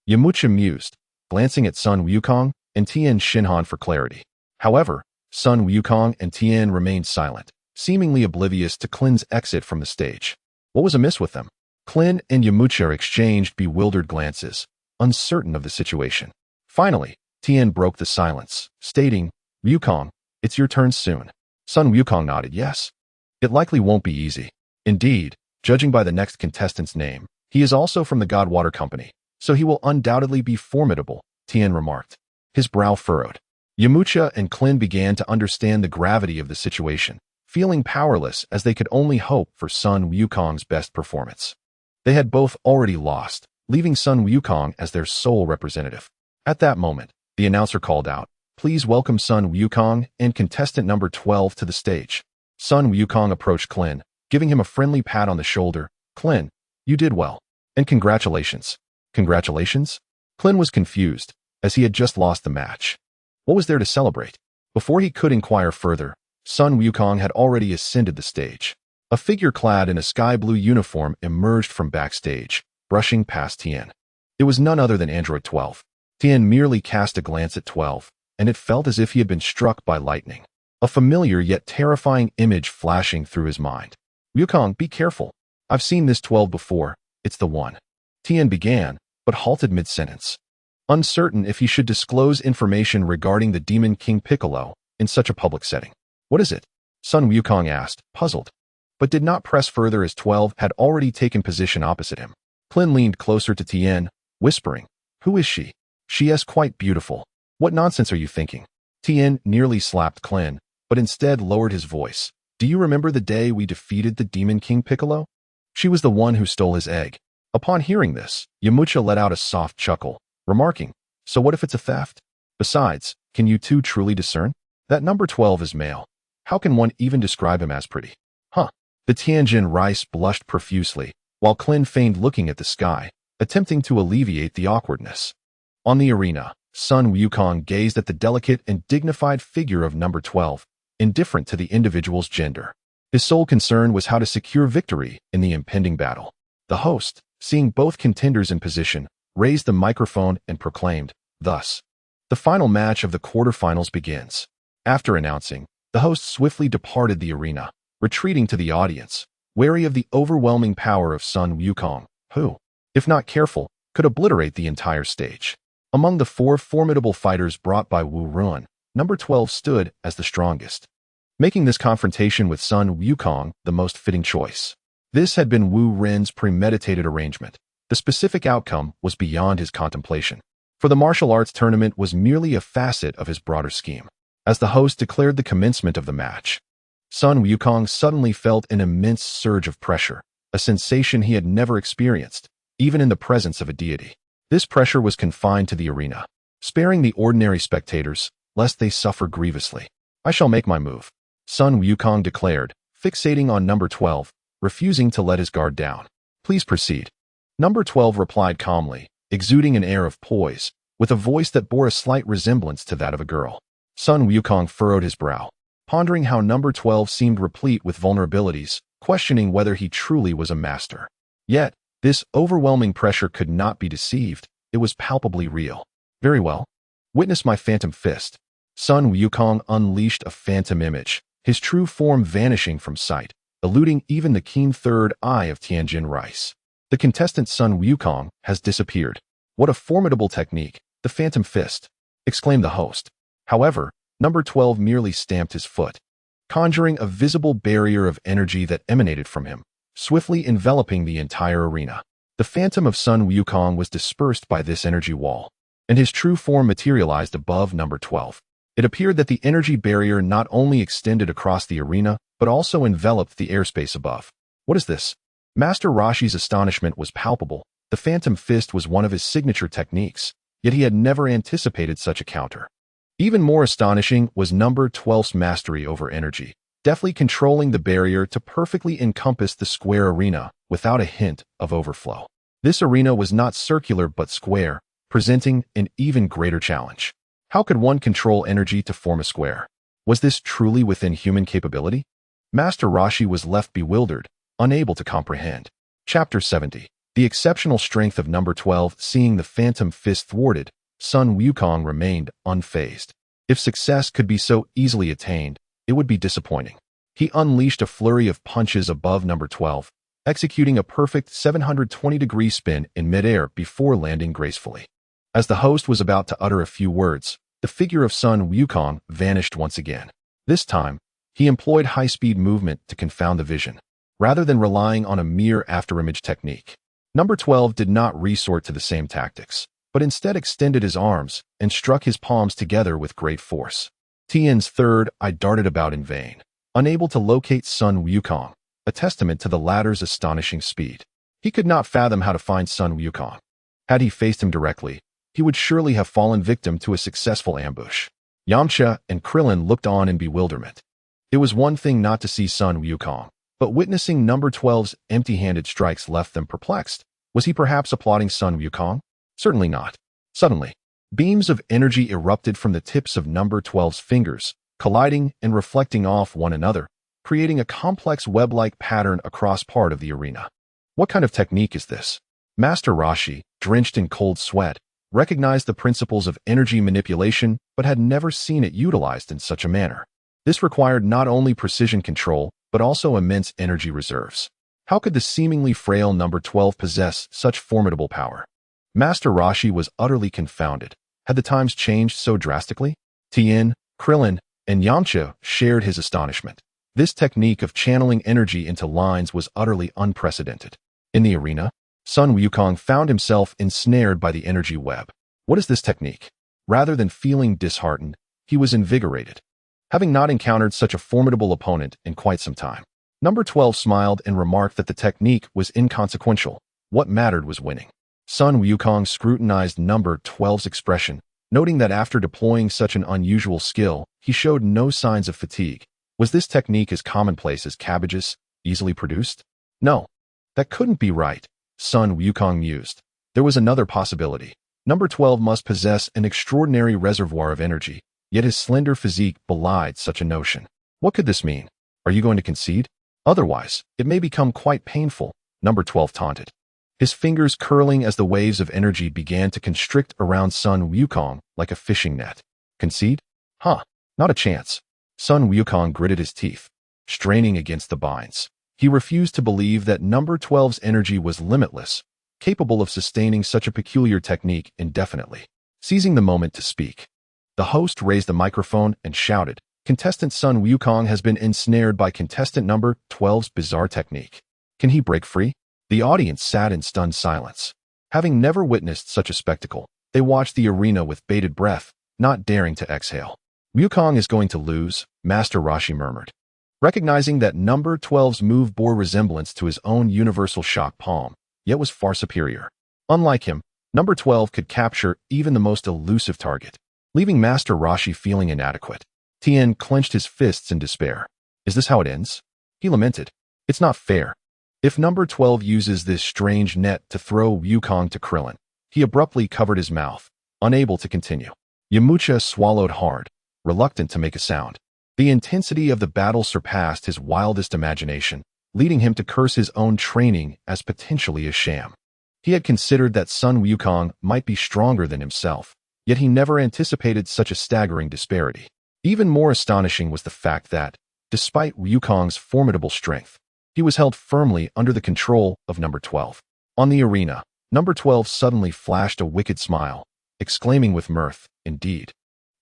Yamcha mused, glancing at Sun Wukong and Tien Shinhan for clarity. However, Sun Wukong and Tien remained silent, seemingly oblivious to Klin's exit from the stage. What was amiss with them? Klin and Yamcha exchanged bewildered glances, uncertain of the situation. Finally, Tien broke the silence, stating, Wukong, it's your turn soon. Sun Wukong nodded yes. It likely won't be easy. Indeed, judging by the next contestant's name, he is also from the Godwater Company, so he will undoubtedly be formidable, Tien remarked. His brow furrowed. Yamcha and Klin began to understand the gravity of the situation, feeling powerless as they could only hope for Sun Wukong's best performance. They had both already lost, leaving Sun Wukong as their sole representative. At that moment, the announcer called out, Please welcome Sun Wukong and contestant number 12 to the stage. Sun Wukong approached Klin, giving him a friendly pat on the shoulder. Klin, you did well. And congratulations. Congratulations? Klin was confused, as he had just lost the match. What was there to celebrate? Before he could inquire further, Sun Wukong had already ascended the stage. A figure clad in a sky blue uniform emerged from backstage, brushing past Tien. It was none other than Android 12. Tien merely cast a glance at 12, and it felt as if he had been struck by lightning. A familiar yet terrifying image flashing through his mind. Wukong, be careful. I've seen this 12 before. It's the one. Tien began, but halted mid-sentence, uncertain if he should disclose information regarding the Demon King Piccolo in such a public setting. What is it? Sun Wukong asked, puzzled, but did not press further as 12 had already taken position opposite him. Clin leaned closer to Tien, whispering, "Who is she? She is quite beautiful. What nonsense are you thinking?" Tien nearly slapped Clin, but instead lowered his voice. "Do you remember the day we defeated the Demon King Piccolo? She was the one who stole his egg." Upon hearing this, Yamucha let out a soft chuckle, remarking, "So what if it's a theft? Besides, can you two truly discern? That number 12 is male. How can one even describe him as pretty?" Huh. The Tianjin rice blushed profusely, while Clin feigned looking at the sky, attempting to alleviate the awkwardness. On the arena, Sun Wukong gazed at the delicate and dignified figure of number 12, indifferent to the individual's gender. His sole concern was how to secure victory in the impending battle. The host, seeing both contenders in position, raised the microphone and proclaimed, "Thus, the final match of the quarterfinals begins." After announcing, the host swiftly departed the arena, retreating to the audience, wary of the overwhelming power of Sun Wukong, who, if not careful, could obliterate the entire stage. Among the four formidable fighters brought by Wu Ruan, number 12 stood as the strongest, making this confrontation with Sun Wukong the most fitting choice. This had been Wu Ren's premeditated arrangement. The specific outcome was beyond his contemplation, for the martial arts tournament was merely a facet of his broader scheme. As the host declared the commencement of the match, Sun Wukong suddenly felt an immense surge of pressure, a sensation he had never experienced, even in the presence of a deity. This pressure was confined to the arena, sparing the ordinary spectators, lest they suffer grievously. "I shall make my move," Sun Wukong declared, fixating on number 12, refusing to let his guard down. "Please proceed." Number 12 replied calmly, exuding an air of poise, with a voice that bore a slight resemblance to that of a girl. Sun Wukong furrowed his brow, pondering how number 12 seemed replete with vulnerabilities, questioning whether he truly was a master. Yet, this overwhelming pressure could not be deceived. It was palpably real. "Very well. Witness my phantom fist." Sun Wukong unleashed a phantom image, his true form vanishing from sight, eluding even the keen third eye of Tianjin Rice. The contestant Sun Wukong has disappeared. "What a formidable technique, the phantom fist," exclaimed the host. However, number 12 merely stamped his foot, conjuring a visible barrier of energy that emanated from him, swiftly enveloping the entire arena. The phantom of Sun Wukong was dispersed by this energy wall, and his true form materialized above number 12. It appeared that the energy barrier not only extended across the arena, but also enveloped the airspace above. "What is this?" Master Rashi's astonishment was palpable. The phantom fist was one of his signature techniques, yet he had never anticipated such a counter. Even more astonishing was number 12's mastery over energy, deftly controlling the barrier to perfectly encompass the square arena without a hint of overflow. This arena was not circular but square, presenting an even greater challenge. How could one control energy to form a square? Was this truly within human capability? Master Rashi was left bewildered, unable to comprehend. Chapter 70. The exceptional strength of number 12. Seeing the phantom fist thwarted, Sun Wukong remained unfazed. If success could be so easily attained, it would be disappointing. He unleashed a flurry of punches above number 12, executing a perfect 720-degree spin in midair before landing gracefully. As the host was about to utter a few words, the figure of Sun Wukong vanished once again. This time, he employed high-speed movement to confound the vision, rather than relying on a mere afterimage technique. Number 12 did not resort to the same tactics, but instead extended his arms and struck his palms together with great force. Tian's third eye darted about in vain, unable to locate Sun Wukong, a testament to the latter's astonishing speed. He could not fathom how to find Sun Wukong. Had he faced him directly, he would surely have fallen victim to a successful ambush. Yamcha and Krillin looked on in bewilderment. It was one thing not to see Sun Wukong, but witnessing number 12's empty-handed strikes left them perplexed. Was he perhaps applauding Sun Wukong? Certainly not. Suddenly, beams of energy erupted from the tips of number 12's fingers, colliding and reflecting off one another, creating a complex web-like pattern across part of the arena. What kind of technique is this? Master Rashi, drenched in cold sweat, recognized the principles of energy manipulation but had never seen it utilized in such a manner. This required not only precision control, but also immense energy reserves. How could the seemingly frail number 12 possess such formidable power? Master Rashi was utterly confounded. Had the times changed so drastically? Tien, Krillin, and Yamcha shared his astonishment. This technique of channeling energy into lines was utterly unprecedented. In the arena, Sun Wukong found himself ensnared by the energy web. What is this technique? Rather than feeling disheartened, he was invigorated, having not encountered such a formidable opponent in quite some time. Number 12 smiled and remarked that the technique was inconsequential. What mattered was winning. Sun Wukong scrutinized Number 12's expression, noting that after deploying such an unusual skill, he showed no signs of fatigue. Was this technique as commonplace as cabbages, easily produced? No, that couldn't be right, Sun Wukong mused. There was another possibility. Number 12 must possess an extraordinary reservoir of energy, yet his slender physique belied such a notion. What could this mean? Are you going to concede? Otherwise, it may become quite painful, Number 12 taunted, his fingers curling as the waves of energy began to constrict around Sun Wukong like a fishing net. Concede? Huh, not a chance. Sun Wukong gritted his teeth, straining against the binds. He refused to believe that Number 12's energy was limitless, capable of sustaining such a peculiar technique indefinitely. Seizing the moment to speak, the host raised the microphone and shouted, "Contestant Sun Wukong has been ensnared by contestant Number 12's bizarre technique. Can he break free?" The audience sat in stunned silence. Having never witnessed such a spectacle, they watched the arena with bated breath, not daring to exhale. "Wukong is going to lose," Master Rashi murmured, recognizing that Number 12's move bore resemblance to his own universal shock palm, yet was far superior. Unlike him, Number 12 could capture even the most elusive target, leaving Master Rashi feeling inadequate. Tien clenched his fists in despair. "Is this how it ends?" he lamented. "It's not fair. If Number 12 uses this strange net to throw Wukong to Krillin." He abruptly covered his mouth, unable to continue. Yamcha swallowed hard, reluctant to make a sound. The intensity of the battle surpassed his wildest imagination, leading him to curse his own training as potentially a sham. He had considered that Sun Wukong might be stronger than himself, yet he never anticipated such a staggering disparity. Even more astonishing was the fact that, despite Wukong's formidable strength, he was held firmly under the control of Number 12. On the arena, Number 12 suddenly flashed a wicked smile, exclaiming with mirth, "Indeed.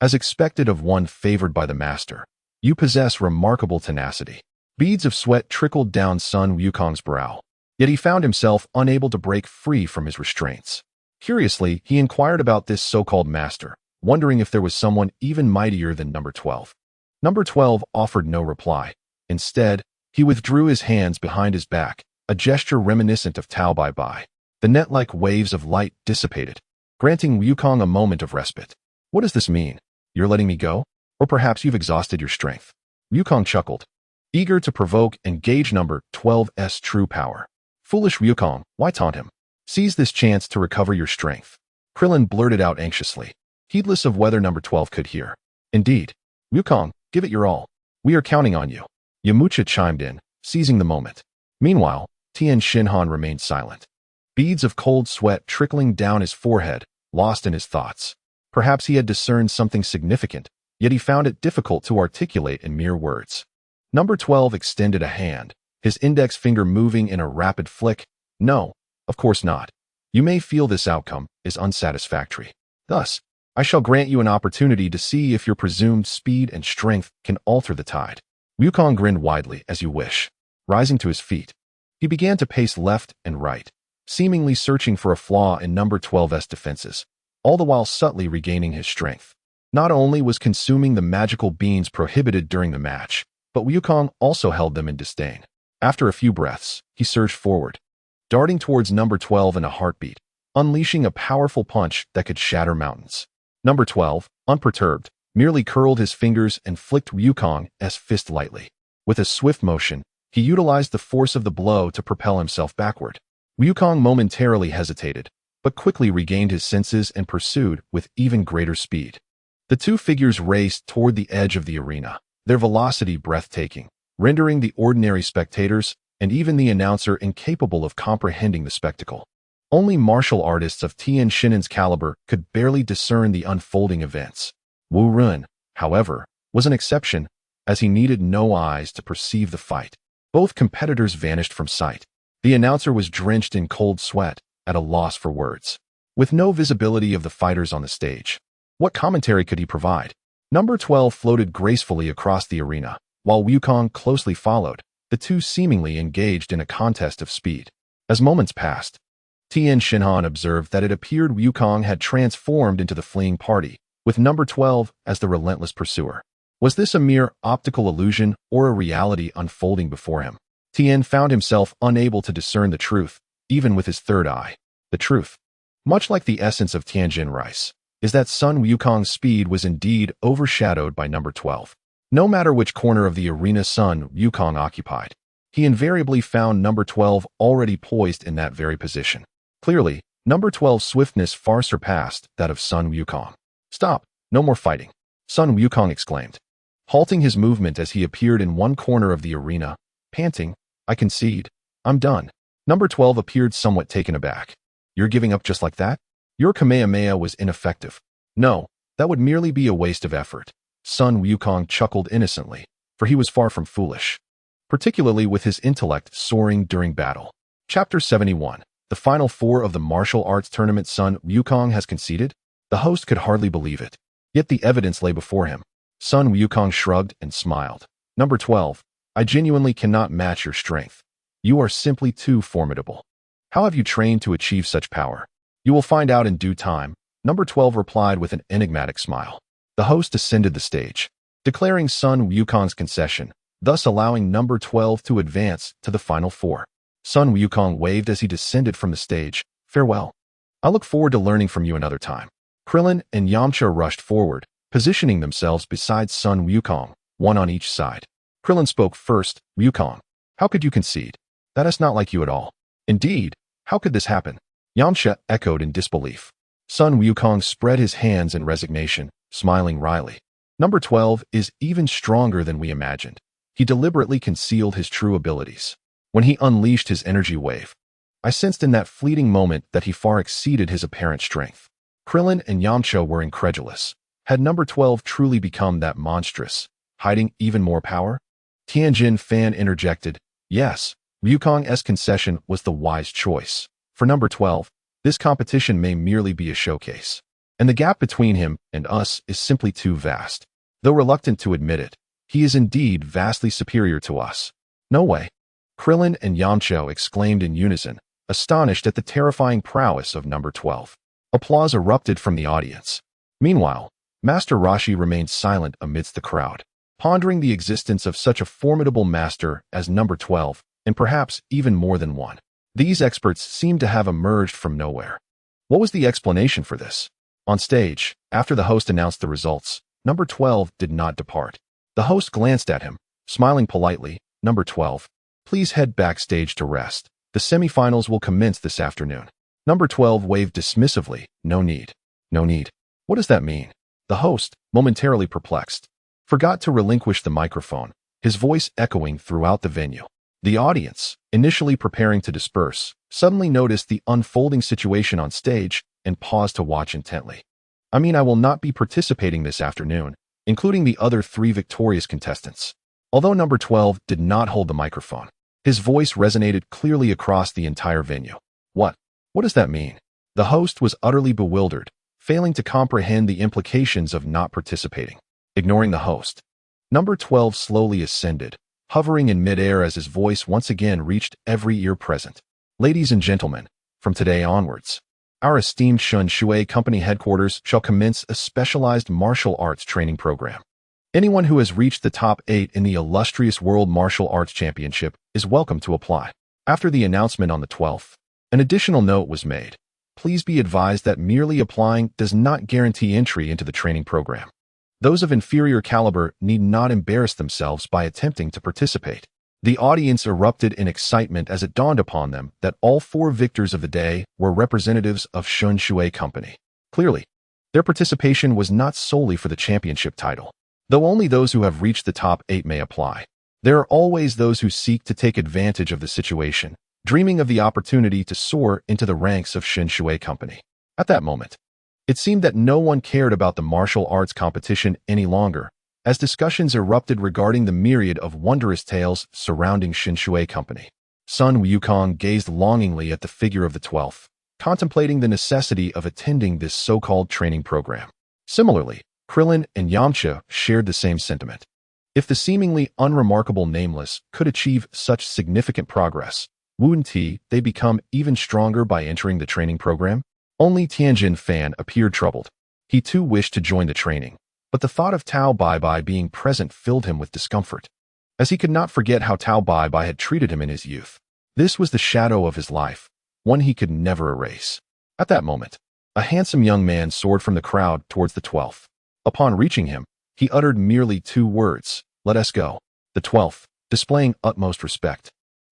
As expected of one favored by the master, you possess remarkable tenacity." Beads of sweat trickled down Sun Wukong's brow, yet he found himself unable to break free from his restraints. Curiously, he inquired about this so-called master, wondering if there was someone even mightier than Number 12. Number 12 offered no reply. Instead, he withdrew his hands behind his back, a gesture reminiscent of Tao Bai Bai. The net-like waves of light dissipated, granting Wukong a moment of respite. "What does this mean? You're letting me go? Or perhaps you've exhausted your strength?" Wukong chuckled, eager to provoke and gauge Number 12's true power. "Foolish Wukong, why taunt him? Seize this chance to recover your strength," Krillin blurted out anxiously, heedless of whether Number 12 could hear. "Indeed. Wukong, give it your all. We are counting on you," Yamcha chimed in, seizing the moment. Meanwhile, Tien Shinhan remained silent, beads of cold sweat trickling down his forehead, lost in his thoughts. Perhaps he had discerned something significant, yet he found it difficult to articulate in mere words. Number 12 extended a hand, his index finger moving in a rapid flick. "No, of course not. You may feel this outcome is unsatisfactory. Thus, I shall grant you an opportunity to see if your presumed speed and strength can alter the tide." Wukong grinned widely. "As you wish." Rising to his feet, he began to pace left and right, seemingly searching for a flaw in Number 12's defenses, all the while subtly regaining his strength. Not only was consuming the magical beans prohibited during the match, but Wukong also held them in disdain. After a few breaths, he surged forward, darting towards Number 12 in a heartbeat, unleashing a powerful punch that could shatter mountains. Number 12, unperturbed, merely curled his fingers and flicked Wukong's fist lightly. With a swift motion, he utilized the force of the blow to propel himself backward. Wukong momentarily hesitated, but quickly regained his senses and pursued with even greater speed. The two figures raced toward the edge of the arena, their velocity breathtaking, rendering the ordinary spectators and even the announcer incapable of comprehending the spectacle. Only martial artists of Tien Shinhan's caliber could barely discern the unfolding events. Wu Run, however, was an exception, as he needed no eyes to perceive the fight. Both competitors vanished from sight. The announcer was drenched in cold sweat, at a loss for words. With no visibility of the fighters on the stage, what commentary could he provide? Number 12 floated gracefully across the arena, while Wukong closely followed, the two seemingly engaged in a contest of speed. As moments passed, Tian Xinhan observed that it appeared Wukong had transformed into the fleeing party, with number 12 as the relentless pursuer. Was this a mere optical illusion or a reality unfolding before him? Tian found himself unable to discern the truth, even with his third eye. The truth, much like the essence of Tianjin rice, is that Sun Wukong's speed was indeed overshadowed by number 12. No matter which corner of the arena Sun Wukong occupied, he invariably found number 12 already poised in that very position. Clearly, number 12's swiftness far surpassed that of Sun Wukong. "Stop, no more fighting," Sun Wukong exclaimed, halting his movement as he appeared in one corner of the arena, panting, "I concede. I'm done." Number 12 appeared somewhat taken aback. "You're giving up just like that? Your Kamehameha was ineffective." "No, that would merely be a waste of effort." Sun Wukong chuckled innocently, for he was far from foolish, particularly with his intellect soaring during battle. Chapter 71. The Final Four of the Martial Arts Tournament. Sun Wukong has conceded? The host could hardly believe it. Yet the evidence lay before him. Sun Wukong shrugged and smiled. "Number 12, I genuinely cannot match your strength. You are simply too formidable. How have you trained to achieve such power?" "You will find out in due time," number 12 replied with an enigmatic smile. The host ascended the stage, declaring Sun Wukong's concession, thus allowing number 12 to advance to the final four. Sun Wukong waved as he descended from the stage. "Farewell. I look forward to learning from you another time." Krillin and Yamcha rushed forward, positioning themselves beside Sun Wukong, one on each side. Krillin spoke first. "Wukong, how could you concede? That is not like you at all." "Indeed, how could this happen?" Yamcha echoed in disbelief. Sun Wukong spread his hands in resignation, smiling wryly. "Number 12 is even stronger than we imagined. He deliberately concealed his true abilities. When he unleashed his energy wave, I sensed in that fleeting moment that he far exceeded his apparent strength." Krillin and Yamcha were incredulous. Had number 12 truly become that monstrous, hiding even more power? Tianjin Fan interjected, "Yes, Wukong's concession was the wise choice. For number 12, this competition may merely be a showcase, and the gap between him and us is simply too vast. Though reluctant to admit it, he is indeed vastly superior to us." "No way!" Krillin and Yamcha exclaimed in unison, astonished at the terrifying prowess of number 12. Applause erupted from the audience. Meanwhile, Master Roshi remained silent amidst the crowd, pondering the existence of such a formidable master as number 12, and perhaps even more than one. These experts seemed to have emerged from nowhere. What was the explanation for this? On stage, after the host announced the results, number 12 did not depart. The host glanced at him, smiling politely. "Number 12, please head backstage to rest. The semifinals will commence this afternoon." Number 12 waved dismissively. "No need. No need. What does that mean?" The host, momentarily perplexed, forgot to relinquish the microphone, his voice echoing throughout the venue. The audience, initially preparing to disperse, suddenly noticed the unfolding situation on stage and paused to watch intently. "I mean, I will not be participating this afternoon, including the other 3 victorious contestants." Although number 12 did not hold the microphone, his voice resonated clearly across the entire venue. What does that mean?" The host was utterly bewildered, failing to comprehend the implications of not participating. Ignoring the host, number 12 slowly ascended, hovering in midair as his voice once again reached every ear present. "Ladies and gentlemen, from today onwards, our esteemed Shun Shui Company headquarters shall commence a specialized martial arts training program. Anyone who has reached the top 8 in the illustrious World Martial Arts Championship is welcome to apply." After the announcement on the 12th, an additional note was made. Please be advised that merely applying does not guarantee entry into the training program. Those of inferior caliber need not embarrass themselves by attempting to participate. The audience erupted in excitement as it dawned upon them that all 4 victors of the day were representatives of Shun Shui Company. Clearly, their participation was not solely for the championship title. Though only those who have reached the top 8 may apply, there are always those who seek to take advantage of the situation, dreaming of the opportunity to soar into the ranks of Shun Shui Company. At that moment, it seemed that no one cared about the martial arts competition any longer, as discussions erupted regarding the myriad of wondrous tales surrounding Shun Shui Company. Sun Wukong gazed longingly at the figure of the 12th, contemplating the necessity of attending this so-called training program. Similarly, Krillin and Yamcha shared the same sentiment. If the seemingly unremarkable Nameless could achieve such significant progress, wouldn't they become even stronger by entering the training program? Only Tianjin Fan appeared troubled. He too wished to join the training, but the thought of Tao Bai being present filled him with discomfort, as he could not forget how Tao Bai had treated him in his youth. This was the shadow of his life, one he could never erase. At that moment, a handsome young man soared from the crowd towards the 12th. Upon reaching him, he uttered merely 2 words, "Let us go." The 12th, displaying utmost respect,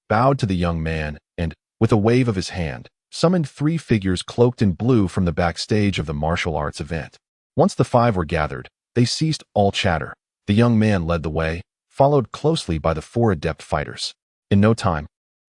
bowed to the young man and, with a wave of his hand, summoned 3 figures cloaked in blue from the backstage of the martial arts event. Once the 5 were gathered, they ceased all chatter. The young man led the way, followed closely by the 4 adept fighters. In no time,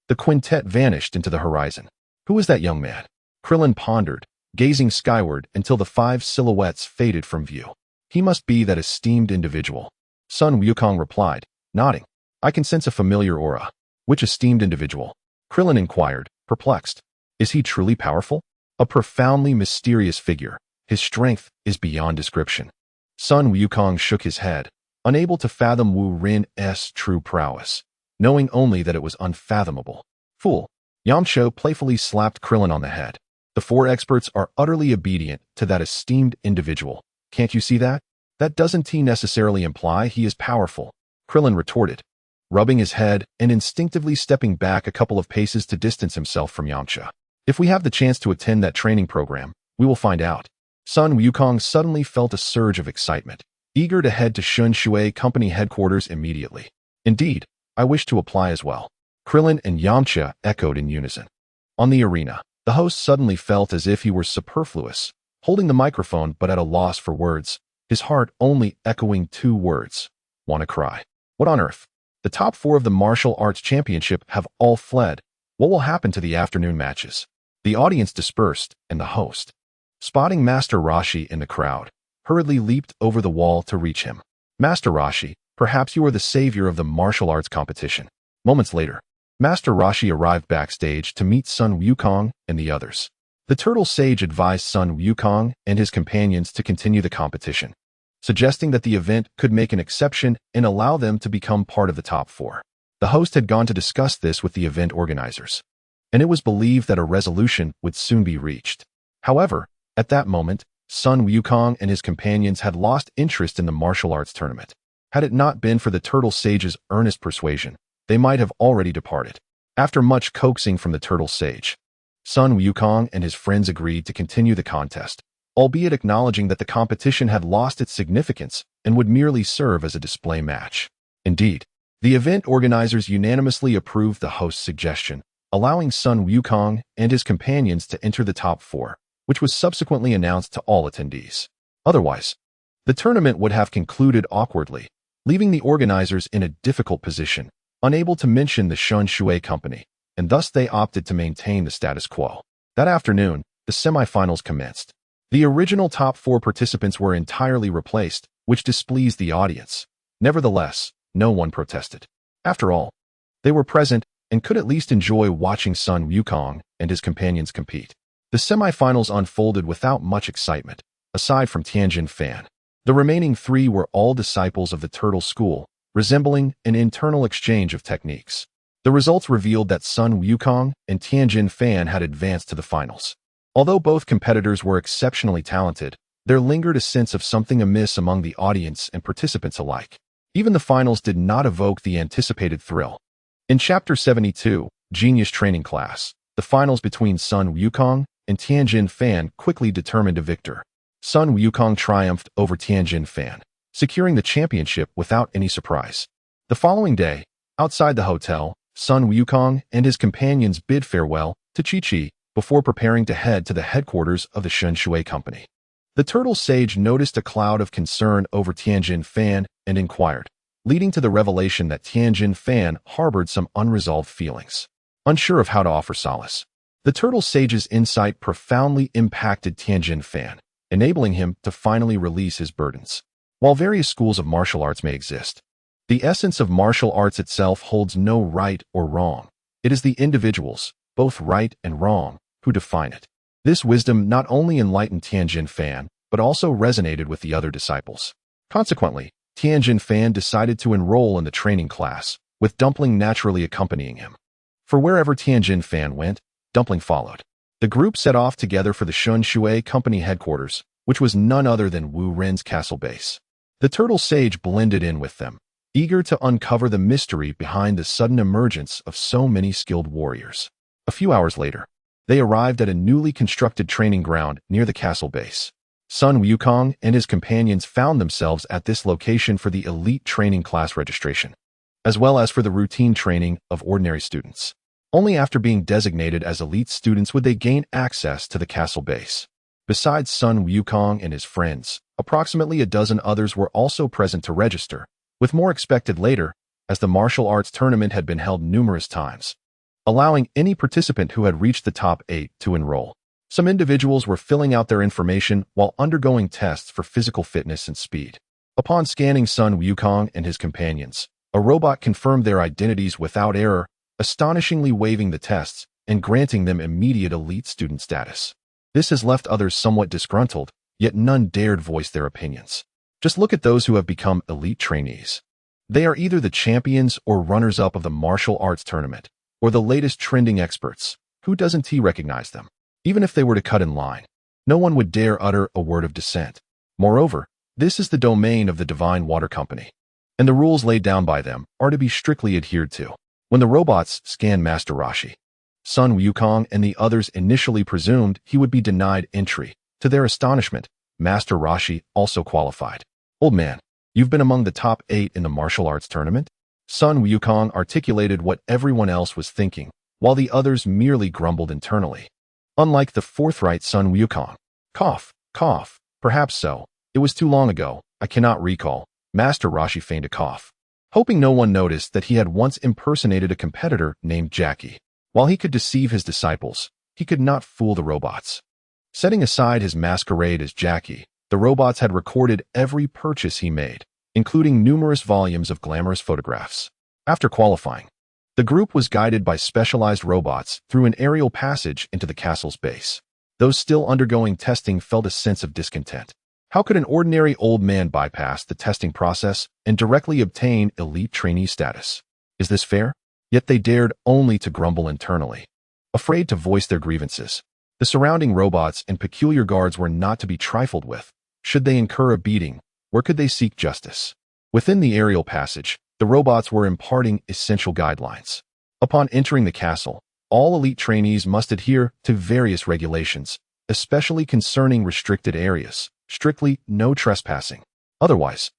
the quintet vanished into the horizon. Who is that young man? Krillin pondered, gazing skyward until the 5 silhouettes faded from view. He must be that esteemed individual. Sun Wukong replied, nodding. I can sense a familiar aura. Which esteemed individual? Krillin inquired, perplexed. Is he truly powerful? A profoundly mysterious figure. His strength is beyond description. Sun Wukong shook his head, unable to fathom Wu Rin's true prowess, knowing only that it was unfathomable. Fool. Yamcha playfully slapped Krillin on the head. The 4 experts are utterly obedient to that esteemed individual. Can't you see that? That doesn't necessarily imply he is powerful, Krillin retorted, rubbing his head and instinctively stepping back a couple of paces to distance himself from Yamcha. If we have the chance to attend that training program, we will find out. Sun Wukong suddenly felt a surge of excitement, eager to head to Shun Shui Company headquarters immediately. Indeed, I wish to apply as well. Krillin and Yamcha echoed in unison. On the arena, the host suddenly felt as if he were superfluous, holding the microphone but at a loss for words, his heart only echoing 2 words. Wanna cry. What on earth? The top 4 of the martial arts championship have all fled. What will happen to the afternoon matches? The audience dispersed, and the host, spotting Master Roshi in the crowd, hurriedly leaped over the wall to reach him. Master Roshi, perhaps you are the savior of the martial arts competition. Moments later, Master Roshi arrived backstage to meet Sun Wukong and the others. The Turtle Sage advised Sun Wukong and his companions to continue the competition, suggesting that the event could make an exception and allow them to become part of the top 4. The host had gone to discuss this with the event organizers, and it was believed that a resolution would soon be reached. However, at that moment, Sun Wukong and his companions had lost interest in the martial arts tournament. Had it not been for the Turtle Sage's earnest persuasion, they might have already departed. After much coaxing from the Turtle Sage, Sun Wukong and his friends agreed to continue the contest, albeit acknowledging that the competition had lost its significance and would merely serve as a display match. Indeed, the event organizers unanimously approved the host's suggestion, allowing Sun Wukong and his companions to enter the top 4, which was subsequently announced to all attendees. Otherwise, the tournament would have concluded awkwardly, leaving the organizers in a difficult position, unable to mention the Shun Shui Company, and thus they opted to maintain the status quo. That afternoon, the semifinals commenced. The original top 4 participants were entirely replaced, which displeased the audience. Nevertheless, no one protested. After all, they were present and could at least enjoy watching Sun Wukong and his companions compete. The semifinals unfolded without much excitement, aside from Tianjin Fan. The remaining 3 were all disciples of the Turtle School, resembling an internal exchange of techniques. The results revealed that Sun Wukong and Tianjin Fan had advanced to the finals. Although both competitors were exceptionally talented, there lingered a sense of something amiss among the audience and participants alike. Even the finals did not evoke the anticipated thrill. In Chapter 72, Genius Training Class, the finals between Sun Wukong and Tianjin Fan quickly determined a victor. Sun Wukong triumphed over Tianjin Fan, securing the championship without any surprise. The following day, outside the hotel, Sun Wukong and his companions bid farewell to Chi-Chi before preparing to head to the headquarters of the Shun Shui Company. The Turtle Sage noticed a cloud of concern over Tianjin Fan and inquired, leading to the revelation that Tianjin Fan harbored some unresolved feelings. Unsure of how to offer solace, the Turtle Sage's insight profoundly impacted Tianjin Fan, enabling him to finally release his burdens. While various schools of martial arts may exist, the essence of martial arts itself holds no right or wrong. It is the individuals, both right and wrong, who define it. This wisdom not only enlightened Tianjin Fan, but also resonated with the other disciples. Consequently, Tianjin Fan decided to enroll in the training class, with Dumpling naturally accompanying him. For wherever Tianjin Fan went, Dumpling followed. The group set off together for the Shun Shui Company headquarters, which was none other than Wu Ren's castle base. The turtle sage blended in with them, eager to uncover the mystery behind the sudden emergence of so many skilled warriors. A few hours later, they arrived at a newly constructed training ground near the castle base. Sun Wukong and his companions found themselves at this location for the elite training class registration, as well as for the routine training of ordinary students. Only after being designated as elite students would they gain access to the castle base. Besides Sun Wukong and his friends, approximately a dozen others were also present to register, with more expected later, as the martial arts tournament had been held numerous times, allowing any participant who had reached the top 8 to enroll. Some individuals were filling out their information while undergoing tests for physical fitness and speed. Upon scanning Sun Wukong and his companions, a robot confirmed their identities without error, astonishingly waiving the tests and granting them immediate elite student status. This has left others somewhat disgruntled, yet none dared voice their opinions. Just look at those who have become elite trainees. They are either the champions or runners-up of the martial arts tournament, or the latest trending experts. Who doesn't recognize them? Even if they were to cut in line, no one would dare utter a word of dissent. Moreover, this is the domain of the Divine Water Company, and the rules laid down by them are to be strictly adhered to. When the robots scanned Master Rashi, Sun Wukong and the others initially presumed he would be denied entry. To their astonishment, Master Rashi also qualified. "Old man, you've been among the top 8 in the martial arts tournament?" Sun Wukong articulated what everyone else was thinking, while the others merely grumbled internally. Unlike the forthright Sun Wukong. Cough, cough, perhaps so. It was too long ago, I cannot recall. Master Rashi feigned a cough, hoping no one noticed that he had once impersonated a competitor named Jackie. While he could deceive his disciples, he could not fool the robots. Setting aside his masquerade as Jackie, the robots had recorded every purchase he made, including numerous volumes of glamorous photographs. After qualifying, the group was guided by specialized robots through an aerial passage into the castle's base. Those still undergoing testing felt a sense of discontent. How could an ordinary old man bypass the testing process and directly obtain elite trainee status? Is this fair? Yet they dared only to grumble internally, afraid to voice their grievances. The surrounding robots and peculiar guards were not to be trifled with. Should they incur a beating, where could they seek justice? Within the aerial passage, the robots were imparting essential guidelines. Upon entering the castle, all elite trainees must adhere to various regulations, especially concerning restricted areas. Strictly no trespassing. Otherwise,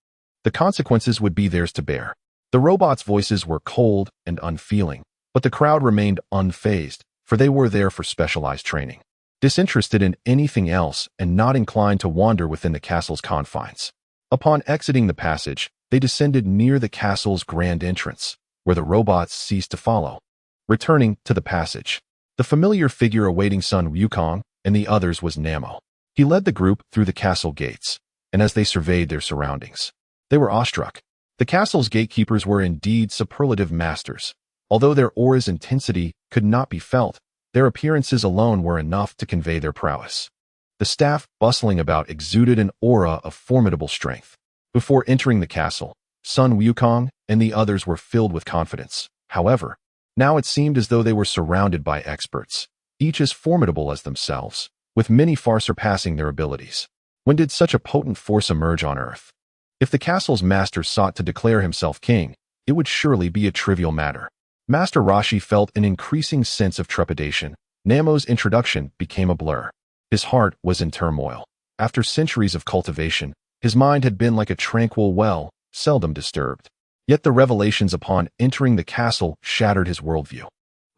the consequences would be theirs to bear. The robots' voices were cold and unfeeling, but the crowd remained unfazed, for they were there for specialized training, disinterested in anything else and not inclined to wander within the castle's confines. Upon exiting the passage, they descended near the castle's grand entrance, where the robots ceased to follow. Returning to the passage, the familiar figure awaiting Sun Wukong and the others was Namo. He led the group through the castle gates, and as they surveyed their surroundings, they were awestruck. The castle's gatekeepers were indeed superlative masters. Although their aura's intensity could not be felt, their appearances alone were enough to convey their prowess. The staff bustling about exuded an aura of formidable strength. Before entering the castle, Sun Wukong and the others were filled with confidence. However, now it seemed as though they were surrounded by experts, each as formidable as themselves, with many far surpassing their abilities. When did such a potent force emerge on Earth? If the castle's master sought to declare himself king, it would surely be a trivial matter. Master Rashi felt an increasing sense of trepidation. Namo's introduction became a blur. His heart was in turmoil. After centuries of cultivation, his mind had been like a tranquil well, seldom disturbed. Yet the revelations upon entering the castle shattered his worldview,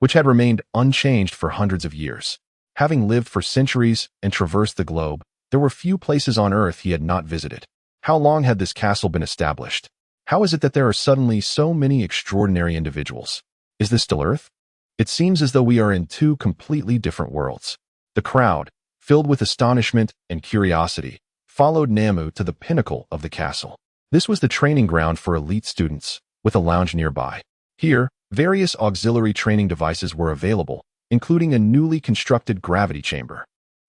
which had remained unchanged for hundreds of years. Having lived for centuries and traversed the globe, there were few places on Earth he had not visited. How long had this castle been established? How is it that there are suddenly so many extraordinary individuals? Is this still Earth? It seems as though we are in two completely different worlds. The crowd, filled with astonishment and curiosity, followed Namu to the pinnacle of the castle. This was the training ground for elite students, with a lounge nearby. Here, various auxiliary training devices were available, including a newly constructed gravity chamber.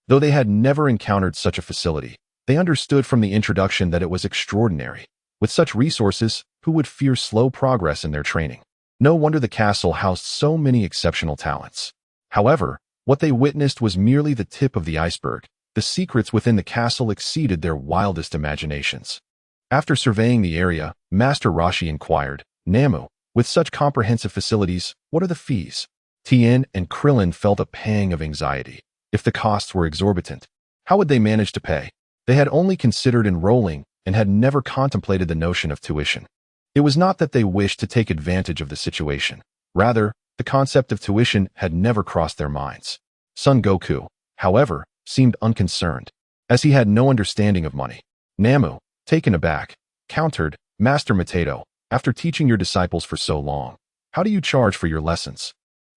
Though they had never encountered such a facility, they understood from the introduction that it was extraordinary. With such resources, who would fear slow progress in their training? No wonder the castle housed so many exceptional talents. However, what they witnessed was merely the tip of the iceberg. The secrets within the castle exceeded their wildest imaginations. After surveying the area, Master Rashi inquired, Namu, with such comprehensive facilities, what are the fees? Tien and Krillin felt a pang of anxiety. If the costs were exorbitant, how would they manage to pay? They had only considered enrolling and had never contemplated the notion of tuition. It was not that they wished to take advantage of the situation. Rather, the concept of tuition had never crossed their minds. Son Goku, however, seemed unconcerned, as he had no understanding of money. Namu, taken aback, countered, Master Mateto, after teaching your disciples for so long, how do you charge for your lessons?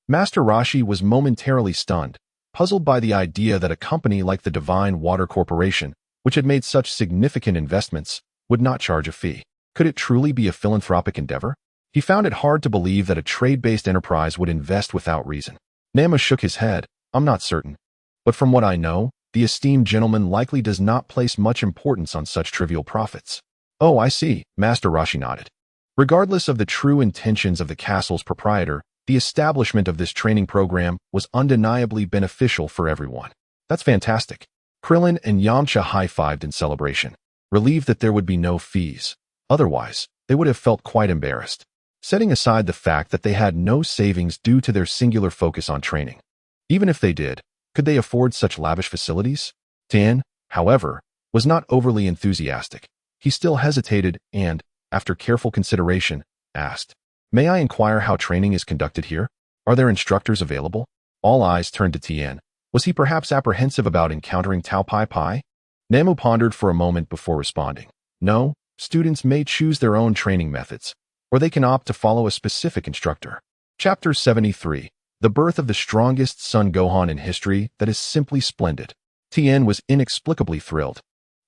Master Rashi was momentarily stunned, puzzled by the idea that a company like the Divine Water Corporation, which had made such significant investments, would not charge a fee. Could it truly be a philanthropic endeavor? He found it hard to believe that a trade-based enterprise would invest without reason. Namu shook his head, I'm not certain. But from what I know, the esteemed gentleman likely does not place much importance on such trivial profits. Oh, I see, Master Rashi nodded. Regardless of the true intentions of the castle's proprietor, the establishment of this training program was undeniably beneficial for everyone. That's fantastic. Krillin and Yamcha high-fived in celebration, relieved that there would be no fees. Otherwise, they would have felt quite embarrassed, setting aside the fact that they had no savings due to their singular focus on training. Even if they did, could they afford such lavish facilities? Tien, however, was not overly enthusiastic. He still hesitated and, after careful consideration, asked, May I inquire how training is conducted here? Are there instructors available? All eyes turned to Tien. Was he perhaps apprehensive about encountering Tao Pai Pai? Namu pondered for a moment before responding. No, students may choose their own training methods, or they can opt to follow a specific instructor. Chapter 73. The birth of the strongest Son Gohan in history that is simply splendid. Tien was inexplicably thrilled,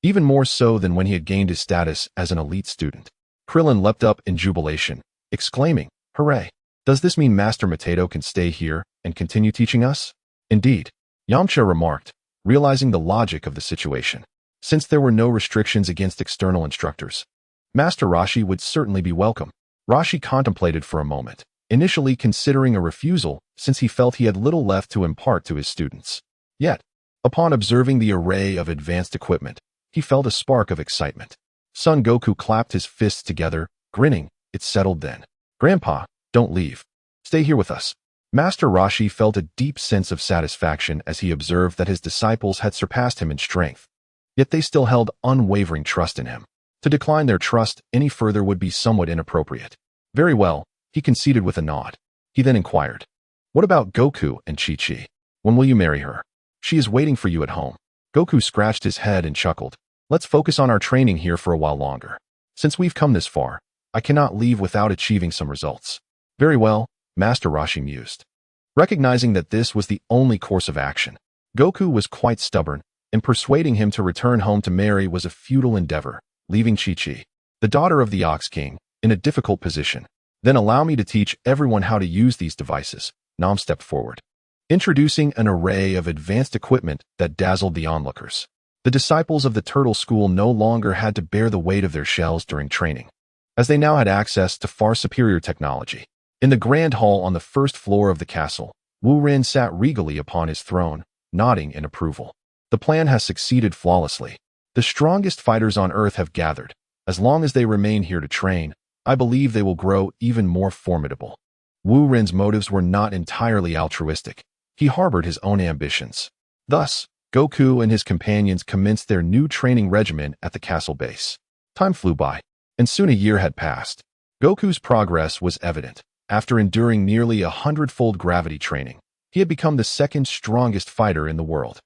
even more so than when he had gained his status as an elite student. Krillin leapt up in jubilation, exclaiming, Hooray! Does this mean Master Mateto can stay here and continue teaching us? Indeed, Yamcha remarked, realizing the logic of the situation. Since there were no restrictions against external instructors, Master Rashi would certainly be welcome. Rashi contemplated for a moment, initially considering a refusal since he felt he had little left to impart to his students. Yet, upon observing the array of advanced equipment, he felt a spark of excitement. Son Goku clapped his fists together, grinning. It's settled then. Grandpa, don't leave. Stay here with us. Master Rashi felt a deep sense of satisfaction as he observed that his disciples had surpassed him in strength. Yet they still held unwavering trust in him. To decline their trust any further would be somewhat inappropriate. Very well, he conceded with a nod. He then inquired, What about Goku and Chi-Chi? When will you marry her? She is waiting for you at home. Goku scratched his head and chuckled. Let's focus on our training here for a while longer. Since we've come this far, I cannot leave without achieving some results. Very well, Master Rashi mused. Recognizing that this was the only course of action, Goku was quite stubborn, and persuading him to return home to marry was a futile endeavor, leaving Chi-Chi, the daughter of the Ox King, in a difficult position. Then allow me to teach everyone how to use these devices. Nam stepped forward, introducing an array of advanced equipment that dazzled the onlookers. The disciples of the Turtle School no longer had to bear the weight of their shells during training, as they now had access to far superior technology. In the grand hall on the first floor of the castle, Wu Ren sat regally upon his throne, nodding in approval. The plan has succeeded flawlessly. The strongest fighters on Earth have gathered. As long as they remain here to train, I believe they will grow even more formidable. Wu Ren's motives were not entirely altruistic. He harbored his own ambitions. Thus, Goku and his companions commenced their new training regimen at the castle base. Time flew by, and soon a year had passed. Goku's progress was evident. After enduring nearly 100-fold gravity training, he had become the second strongest fighter in the world.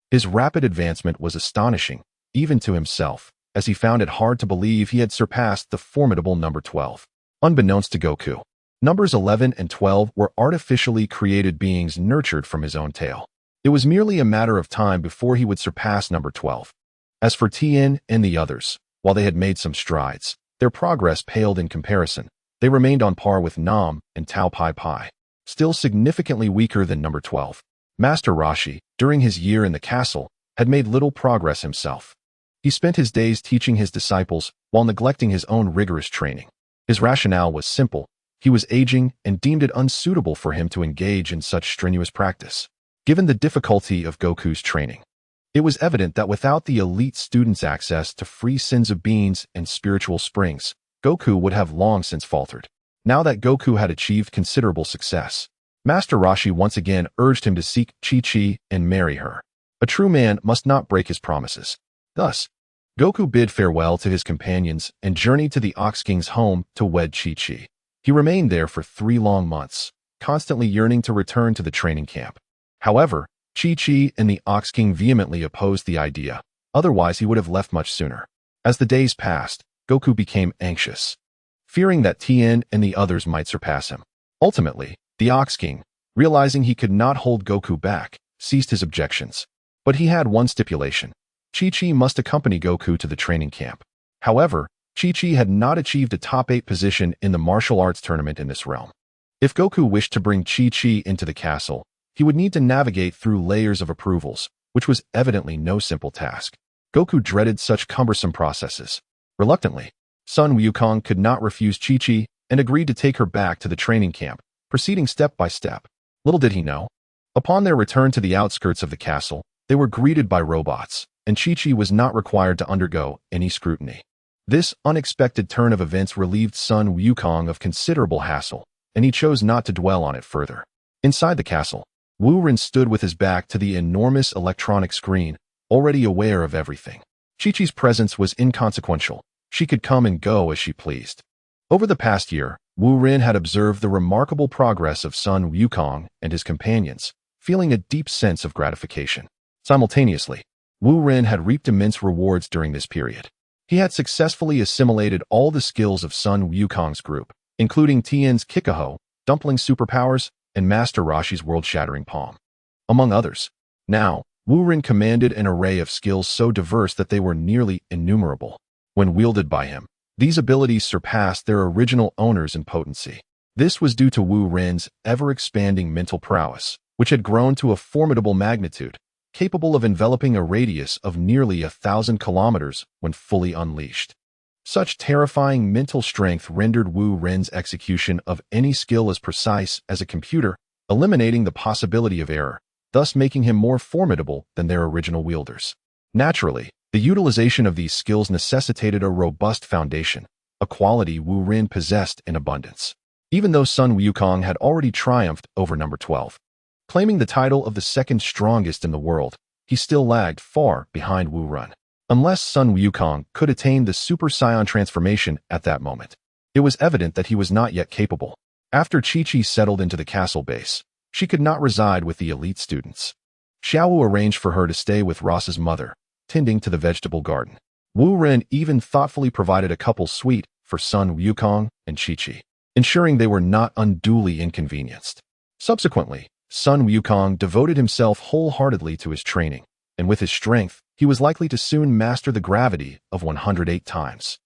His rapid advancement was astonishing, even to himself, as he found it hard to believe he had surpassed the formidable number 12. Unbeknownst to Goku, numbers 11 and 12 were artificially created beings nurtured from his own tail. It was merely a matter of time before he would surpass number 12. As for Tien and the others, while they had made some strides, their progress paled in comparison. They remained on par with Nam and Tao Pai Pai, still significantly weaker than number 12. Master Rashi, during his year in the castle, had made little progress himself. He spent his days teaching his disciples while neglecting his own rigorous training. His rationale was simple. He was aging and deemed it unsuitable for him to engage in such strenuous practice. Given the difficulty of Goku's training, it was evident that without the elite students' access to free sins of beans and spiritual springs, Goku would have long since faltered. Now that Goku had achieved considerable success, Master Roshi once again urged him to seek Chi-Chi and marry her. A true man must not break his promises. Thus, Goku bid farewell to his companions and journeyed to the Ox King's home to wed Chi-Chi. He remained there for 3 long months, constantly yearning to return to the training camp. However, Chi-Chi and the Ox King vehemently opposed the idea, otherwise he would have left much sooner. As the days passed, Goku became anxious, fearing that Tien and the others might surpass him. Ultimately, the Ox King, realizing he could not hold Goku back, ceased his objections. But he had one stipulation. Chi-Chi must accompany Goku to the training camp. However, Chi-Chi had not achieved a top 8 position in the martial arts tournament in this realm. If Goku wished to bring Chi-Chi into the castle, he would need to navigate through layers of approvals, which was evidently no simple task. Goku dreaded such cumbersome processes. Reluctantly, Sun Wukong could not refuse Chi-Chi and agreed to take her back to the training camp, proceeding step by step. Little did he know, upon their return to the outskirts of the castle, they were greeted by robots, and Chi-Chi was not required to undergo any scrutiny. This unexpected turn of events relieved Sun Wukong of considerable hassle, and he chose not to dwell on it further. Inside the castle, Wu Ren stood with his back to the enormous electronic screen, already aware of everything. Chi-Chi's presence was inconsequential. She could come and go as she pleased. Over the past year, Wu Ren had observed the remarkable progress of Sun Wukong and his companions, feeling a deep sense of gratification. Simultaneously, Wu Ren had reaped immense rewards during this period. He had successfully assimilated all the skills of Sun Wukong's group, including Tien's Kikaho, Dumpling superpowers, and Master Roshi's world-shattering palm, among others. Now, Wu Ren commanded an array of skills so diverse that they were nearly innumerable. When wielded by him, these abilities surpassed their original owners in potency. This was due to Wu Ren's ever-expanding mental prowess, which had grown to a formidable magnitude, capable of enveloping a radius of nearly 1,000 kilometers when fully unleashed. Such terrifying mental strength rendered Wu Ren's execution of any skill as precise as a computer, eliminating the possibility of error, thus making him more formidable than their original wielders. Naturally, the utilization of these skills necessitated a robust foundation, a quality Wu Ren possessed in abundance. Even though Sun Wukong had already triumphed over number 12, claiming the title of the second strongest in the world, he still lagged far behind Wu Ren. Unless Sun Wukong could attain the Super Saiyan transformation at that moment, it was evident that he was not yet capable. After Chi-Chi settled into the castle base, she could not reside with the elite students. Xiaowu arranged for her to stay with Ross's mother, tending to the vegetable garden. Wu Ren even thoughtfully provided a couple suite for Sun Wukong and Chi-Chi, ensuring they were not unduly inconvenienced. Subsequently, Sun Wukong devoted himself wholeheartedly to his training, and with his strength, he was likely to soon master the gravity of 108 times.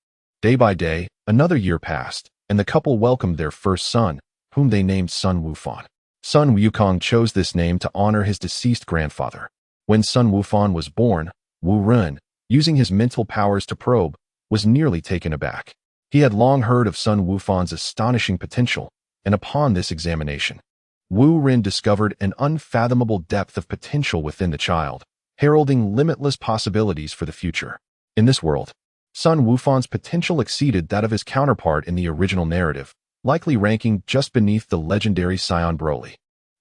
Day by day, another year passed, and the couple welcomed their first son, whom they named Sun Wufan. Sun Wukong chose this name to honor his deceased grandfather. When Sun Wufan was born, Wu Ren, using his mental powers to probe, was nearly taken aback. He had long heard of Sun Wufan's astonishing potential, and upon this examination, Wu Ren discovered an unfathomable depth of potential within the child, heralding limitless possibilities for the future. In this world, Sun Wufan's potential exceeded that of his counterpart in the original narrative, likely ranking just beneath the legendary Saiyan Broly.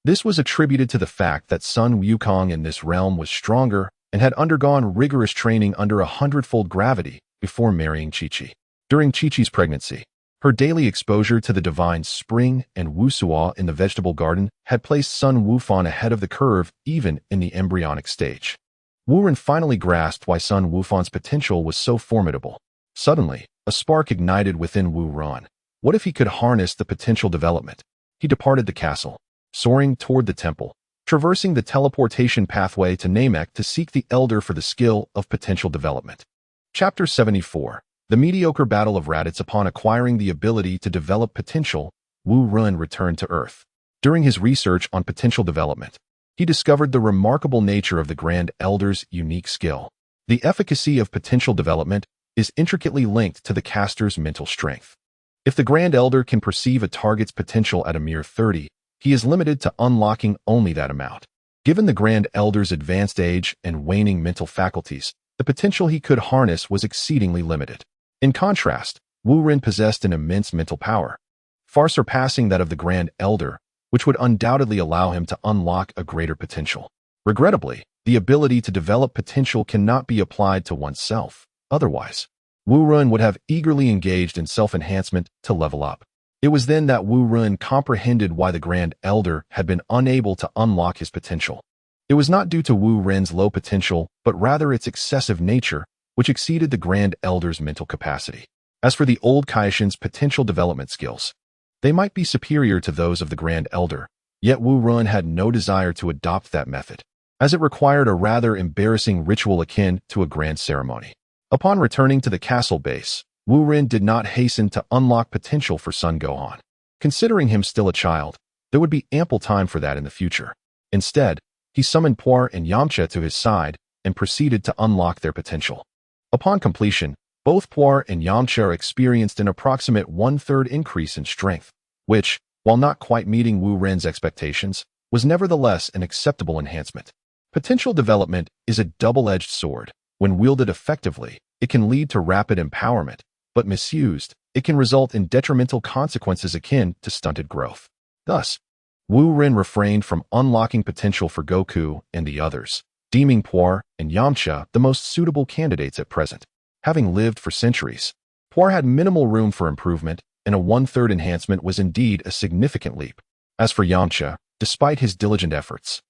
This was attributed to the fact that Sun Wukong in this realm was stronger and had undergone rigorous training under 100-fold gravity before marrying Chi-Chi. During Chi-Chi's pregnancy, her daily exposure to the divine spring and Wusuo in the vegetable garden had placed Sun Wufan ahead of the curve even in the embryonic stage. Wu Ren finally grasped why Sun Wufan's potential was so formidable. Suddenly, a spark ignited within Wu Ren. What if he could harness the potential development? He departed the castle, soaring toward the temple, traversing the teleportation pathway to Namek to seek the Elder for the skill of potential development. Chapter 74. The mediocre battle of Raditz. Upon acquiring the ability to develop potential, Wu Ren returned to Earth. During his research on potential development, he discovered the remarkable nature of the Grand Elder's unique skill. The efficacy of potential development is intricately linked to the caster's mental strength. If the Grand Elder can perceive a target's potential at a mere 30, he is limited to unlocking only that amount. Given the Grand Elder's advanced age and waning mental faculties, the potential he could harness was exceedingly limited. In contrast, Wu Ren possessed an immense mental power, far surpassing that of the Grand Elder, which would undoubtedly allow him to unlock a greater potential. Regrettably, the ability to develop potential cannot be applied to oneself. Otherwise, Wu Ren would have eagerly engaged in self-enhancement to level up. It was then that Wu Ren comprehended why the Grand Elder had been unable to unlock his potential. It was not due to Wu Ren's low potential, but rather its excessive nature, which exceeded the Grand Elder's mental capacity. As for the old Kaishin's potential development skills, they might be superior to those of the Grand Elder, yet Wu Ren had no desire to adopt that method, as it required a rather embarrassing ritual akin to a grand ceremony. Upon returning to the castle base, Wu Ren did not hasten to unlock potential for Sun Gohan. Considering him still a child, there would be ample time for that in the future. Instead, he summoned Puar and Yamcha to his side and proceeded to unlock their potential. Upon completion, both Puar and Yamcha experienced an approximate one-third increase in strength, which, while not quite meeting Wu Ren's expectations, was nevertheless an acceptable enhancement. Potential development is a double-edged sword. When wielded effectively, it can lead to rapid empowerment, but misused, it can result in detrimental consequences akin to stunted growth. Thus, Wu Ren refrained from unlocking potential for Goku and the others, deeming Puar and Yamcha the most suitable candidates at present. Having lived for centuries, Puar had minimal room for improvement, and a one-third enhancement was indeed a significant leap. As for Yamcha, despite his diligent efforts,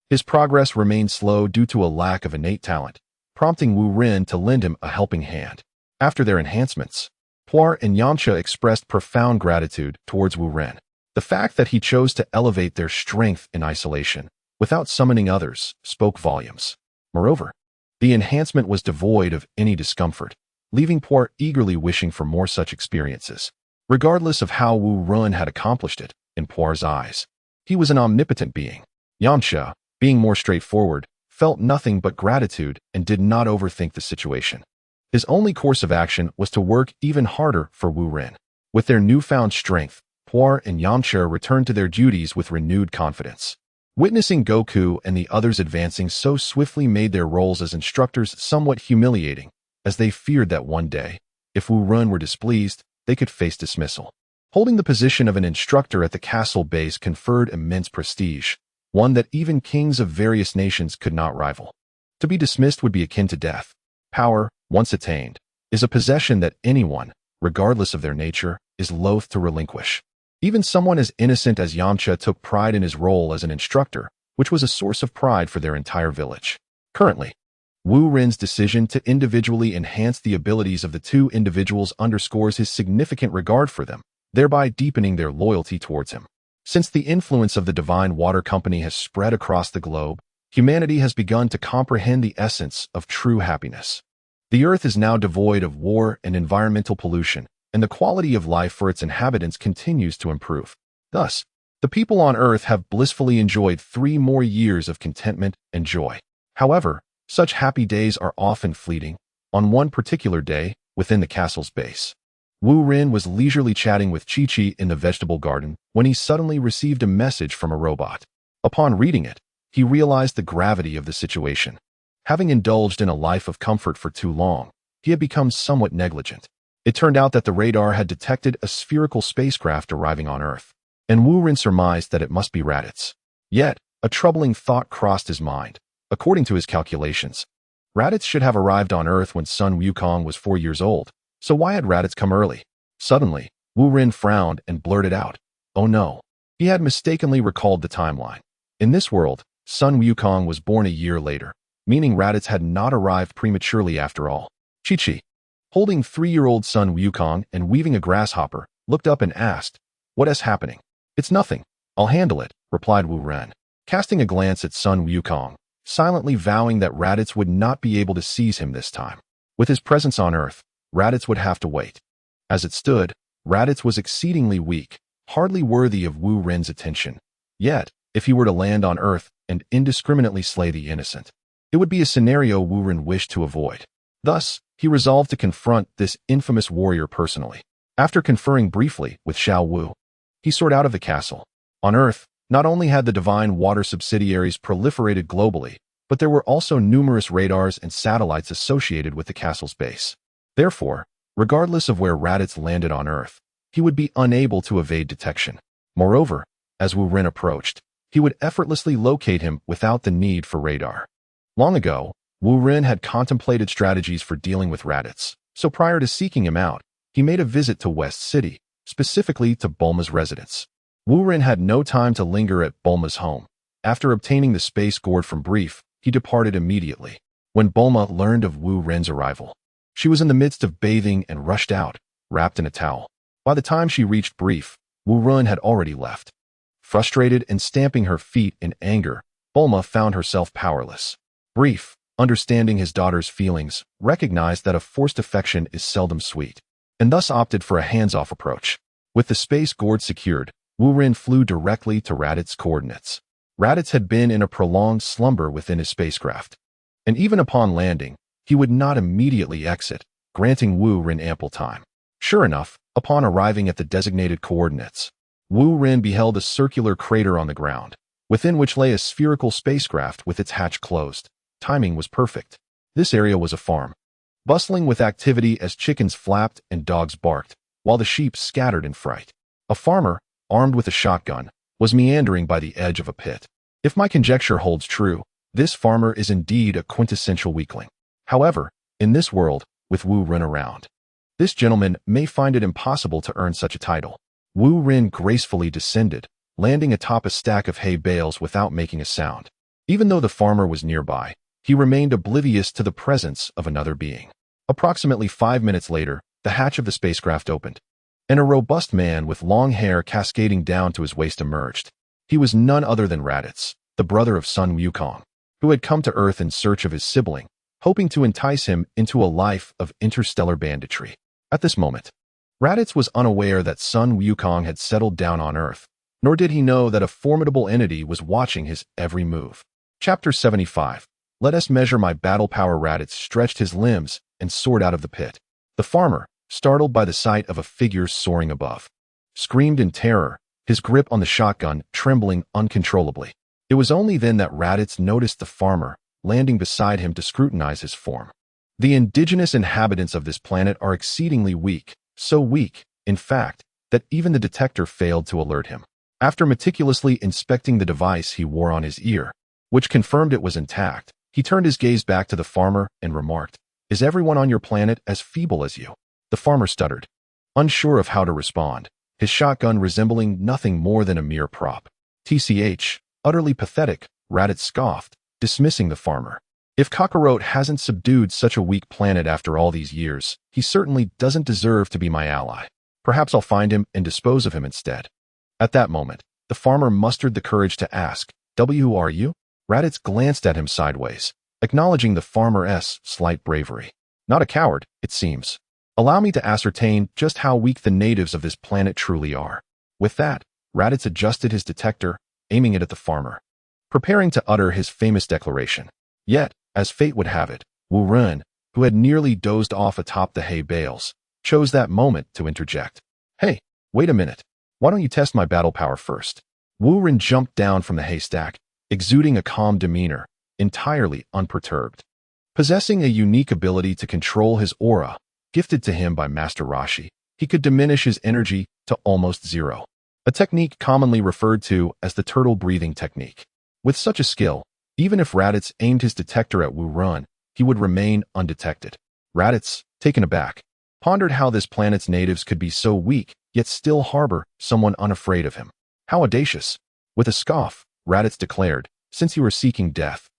his progress remained slow due to a lack of innate talent, prompting Wu Ren to lend him a helping hand. After their enhancements, Puar and Yamcha expressed profound gratitude towards Wu Ren. The fact that he chose to elevate their strength in isolation, without summoning others, spoke volumes. Moreover, the enhancement was devoid of any discomfort, leaving Puar eagerly wishing for more such experiences. Regardless of how Wu Ren had accomplished it, in Puar's eyes, he was an omnipotent being. Yamcha, being more straightforward, felt nothing but gratitude and did not overthink the situation. His only course of action was to work even harder for Wu Ren. With their newfound strength, Puar and Yamcha returned to their duties with renewed confidence. Witnessing Goku and the others advancing so swiftly made their roles as instructors somewhat humiliating, as they feared that one day, if Wu Ren were displeased, they could face dismissal. Holding the position of an instructor at the castle base conferred immense prestige, one that even kings of various nations could not rival. To be dismissed would be akin to death. Power, once attained, is a possession that anyone, regardless of their nature, is loath to relinquish. Even someone as innocent as Yamcha took pride in his role as an instructor, which was a source of pride for their entire village. Currently, Wu Ren's decision to individually enhance the abilities of the two individuals underscores his significant regard for them, thereby deepening their loyalty towards him. Since the influence of the Divine Water Company has spread across the globe, humanity has begun to comprehend the essence of true happiness. The Earth is now devoid of war and environmental pollution, and the quality of life for its inhabitants continues to improve. Thus, the people on Earth have blissfully enjoyed 3 more years of contentment and joy. However, such happy days are often fleeting. On one particular day, within the castle's base, Wu Ren was leisurely chatting with Chi-Chi in the vegetable garden when he suddenly received a message from a robot. Upon reading it, he realized the gravity of the situation. Having indulged in a life of comfort for too long, he had become somewhat negligent. It turned out that the radar had detected a spherical spacecraft arriving on Earth, and Wu Ren surmised that it must be Raditz. Yet, a troubling thought crossed his mind. According to his calculations, Raditz should have arrived on Earth when Sun Wukong was 4 years old, so why had Raditz come early? Suddenly, Wu Ren frowned and blurted out, "Oh no." He had mistakenly recalled the timeline. In this world, Sun Wukong was born a year later, meaning Raditz had not arrived prematurely after all. Chi-Chi, holding 3-year-old Sun Wukong and weaving a grasshopper, looked up and asked, "What is happening?" "It's nothing. I'll handle it," replied Wu Ren, casting a glance at Sun Wukong, silently vowing that Raditz would not be able to seize him this time. With his presence on Earth, Raditz would have to wait. As it stood, Raditz was exceedingly weak, hardly worthy of Wu Ren's attention. Yet, if he were to land on Earth and indiscriminately slay the innocent, It would be a scenario Wu Ren wished to avoid. Thus, he resolved to confront this infamous warrior personally. After conferring briefly with Xiao Wu, he soared out of the castle. On Earth, not only had the Divine Water subsidiaries proliferated globally, but there were also numerous radars and satellites associated with the castle's base. Therefore, regardless of where Raditz landed on Earth, he would be unable to evade detection. Moreover, as Wu Ren approached, he would effortlessly locate him without the need for radar. Long ago, Wu Ren had contemplated strategies for dealing with Raditz, so prior to seeking him out, he made a visit to West City, specifically to Bulma's residence. Wu Ren had no time to linger at Bulma's home. After obtaining the space gourd from Brief, he departed immediately. When Bulma learned of Wu Ren's arrival, she was in the midst of bathing and rushed out, wrapped in a towel. By the time she reached Brief, Wu Ren had already left. Frustrated and stamping her feet in anger, Bulma found herself powerless. Brief, understanding his daughter's feelings, recognized that a forced affection is seldom sweet, and thus opted for a hands-off approach. With the space gourd secured, Wu Ren flew directly to Raditz's coordinates. Raditz had been in a prolonged slumber within his spacecraft, and even upon landing, he would not immediately exit, granting Wu Ren ample time. Sure enough, upon arriving at the designated coordinates, Wu Ren beheld a circular crater on the ground, within which lay a spherical spacecraft with its hatch closed. Timing was perfect. This area was a farm, bustling with activity as chickens flapped and dogs barked, while the sheep scattered in fright. A farmer, armed with a shotgun, was meandering by the edge of a pit. If my conjecture holds true, this farmer is indeed a quintessential weakling. However, in this world, with Wu Ren around, this gentleman may find it impossible to earn such a title. Wu Ren gracefully descended, landing atop a stack of hay bales without making a sound. Even though the farmer was nearby, he remained oblivious to the presence of another being. Approximately 5 minutes later, the hatch of the spacecraft opened, and a robust man with long hair cascading down to his waist emerged. He was none other than Raditz, the brother of Sun Wukong, who had come to Earth in search of his sibling, hoping to entice him into a life of interstellar banditry. At this moment, Raditz was unaware that Sun Wukong had settled down on Earth, nor did he know that a formidable entity was watching his every move. Chapter 75. Let us measure my battle power. Raditz stretched his limbs and soared out of the pit. The farmer, startled by the sight of a figure soaring above, screamed in terror, his grip on the shotgun trembling uncontrollably. It was only then that Raditz noticed the farmer, landing beside him to scrutinize his form. The indigenous inhabitants of this planet are exceedingly weak, so weak, in fact, that even the detector failed to alert him. After meticulously inspecting the device he wore on his ear, which confirmed it was intact, he turned his gaze back to the farmer and remarked, "Is everyone on your planet as feeble as you?" The farmer stuttered, unsure of how to respond, his shotgun resembling nothing more than a mere prop. "TCH, utterly pathetic," Raditz scoffed, dismissing the farmer. "If Kakarot hasn't subdued such a weak planet after all these years, he certainly doesn't deserve to be my ally. Perhaps I'll find him and dispose of him instead." At that moment, the farmer mustered the courage to ask, "Who are you?" Raditz glanced at him sideways, acknowledging the farmer's slight bravery. "Not a coward, it seems. Allow me to ascertain just how weak the natives of this planet truly are." With that, Raditz adjusted his detector, aiming it at the farmer, preparing to utter his famous declaration. Yet, as fate would have it, Wu Ren, who had nearly dozed off atop the hay bales, chose that moment to interject. "Hey, wait a minute. Why don't you test my battle power first?" Wu Ren jumped down from the haystack, exuding a calm demeanor, entirely unperturbed. Possessing a unique ability to control his aura, gifted to him by Master Roshi, he could diminish his energy to almost zero, a technique commonly referred to as the turtle breathing technique. With such a skill, even if Raditz aimed his detector at Wu Ren, he would remain undetected. Raditz, taken aback, pondered how this planet's natives could be so weak, yet still harbor someone unafraid of him. How audacious! With a scoff, Raditz declared, "Since you are seeking death,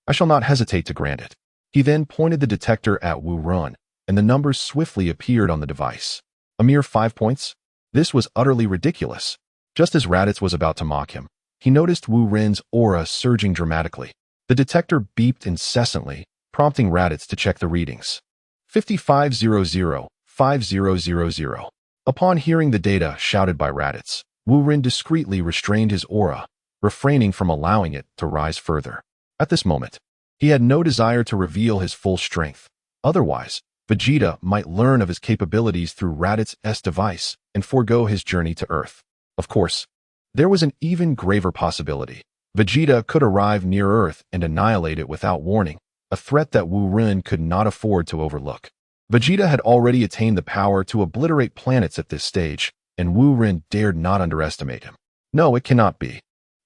I shall not hesitate to grant it." He then pointed the detector at Wu Ren, and the numbers swiftly appeared on the device. A mere 5 points? This was utterly ridiculous. Just as Raditz was about to mock him, he noticed Wu Ren's aura surging dramatically. The detector beeped incessantly, prompting Raditz to check the readings. 5500, 5000. Upon hearing the data shouted by Raditz, Wu Ren discreetly restrained his aura, refraining from allowing it to rise further. At this moment, He had no desire to reveal his full strength. Otherwise, Vegeta might learn of his capabilities through Raditz' device and forego his journey to Earth. Of course, there was an even graver possibility. Vegeta could arrive near Earth and annihilate it without warning, a threat that Wu Ren could not afford to overlook. Vegeta had already attained the power to obliterate planets at this stage, and Wu Ren dared not underestimate him. No, it cannot be.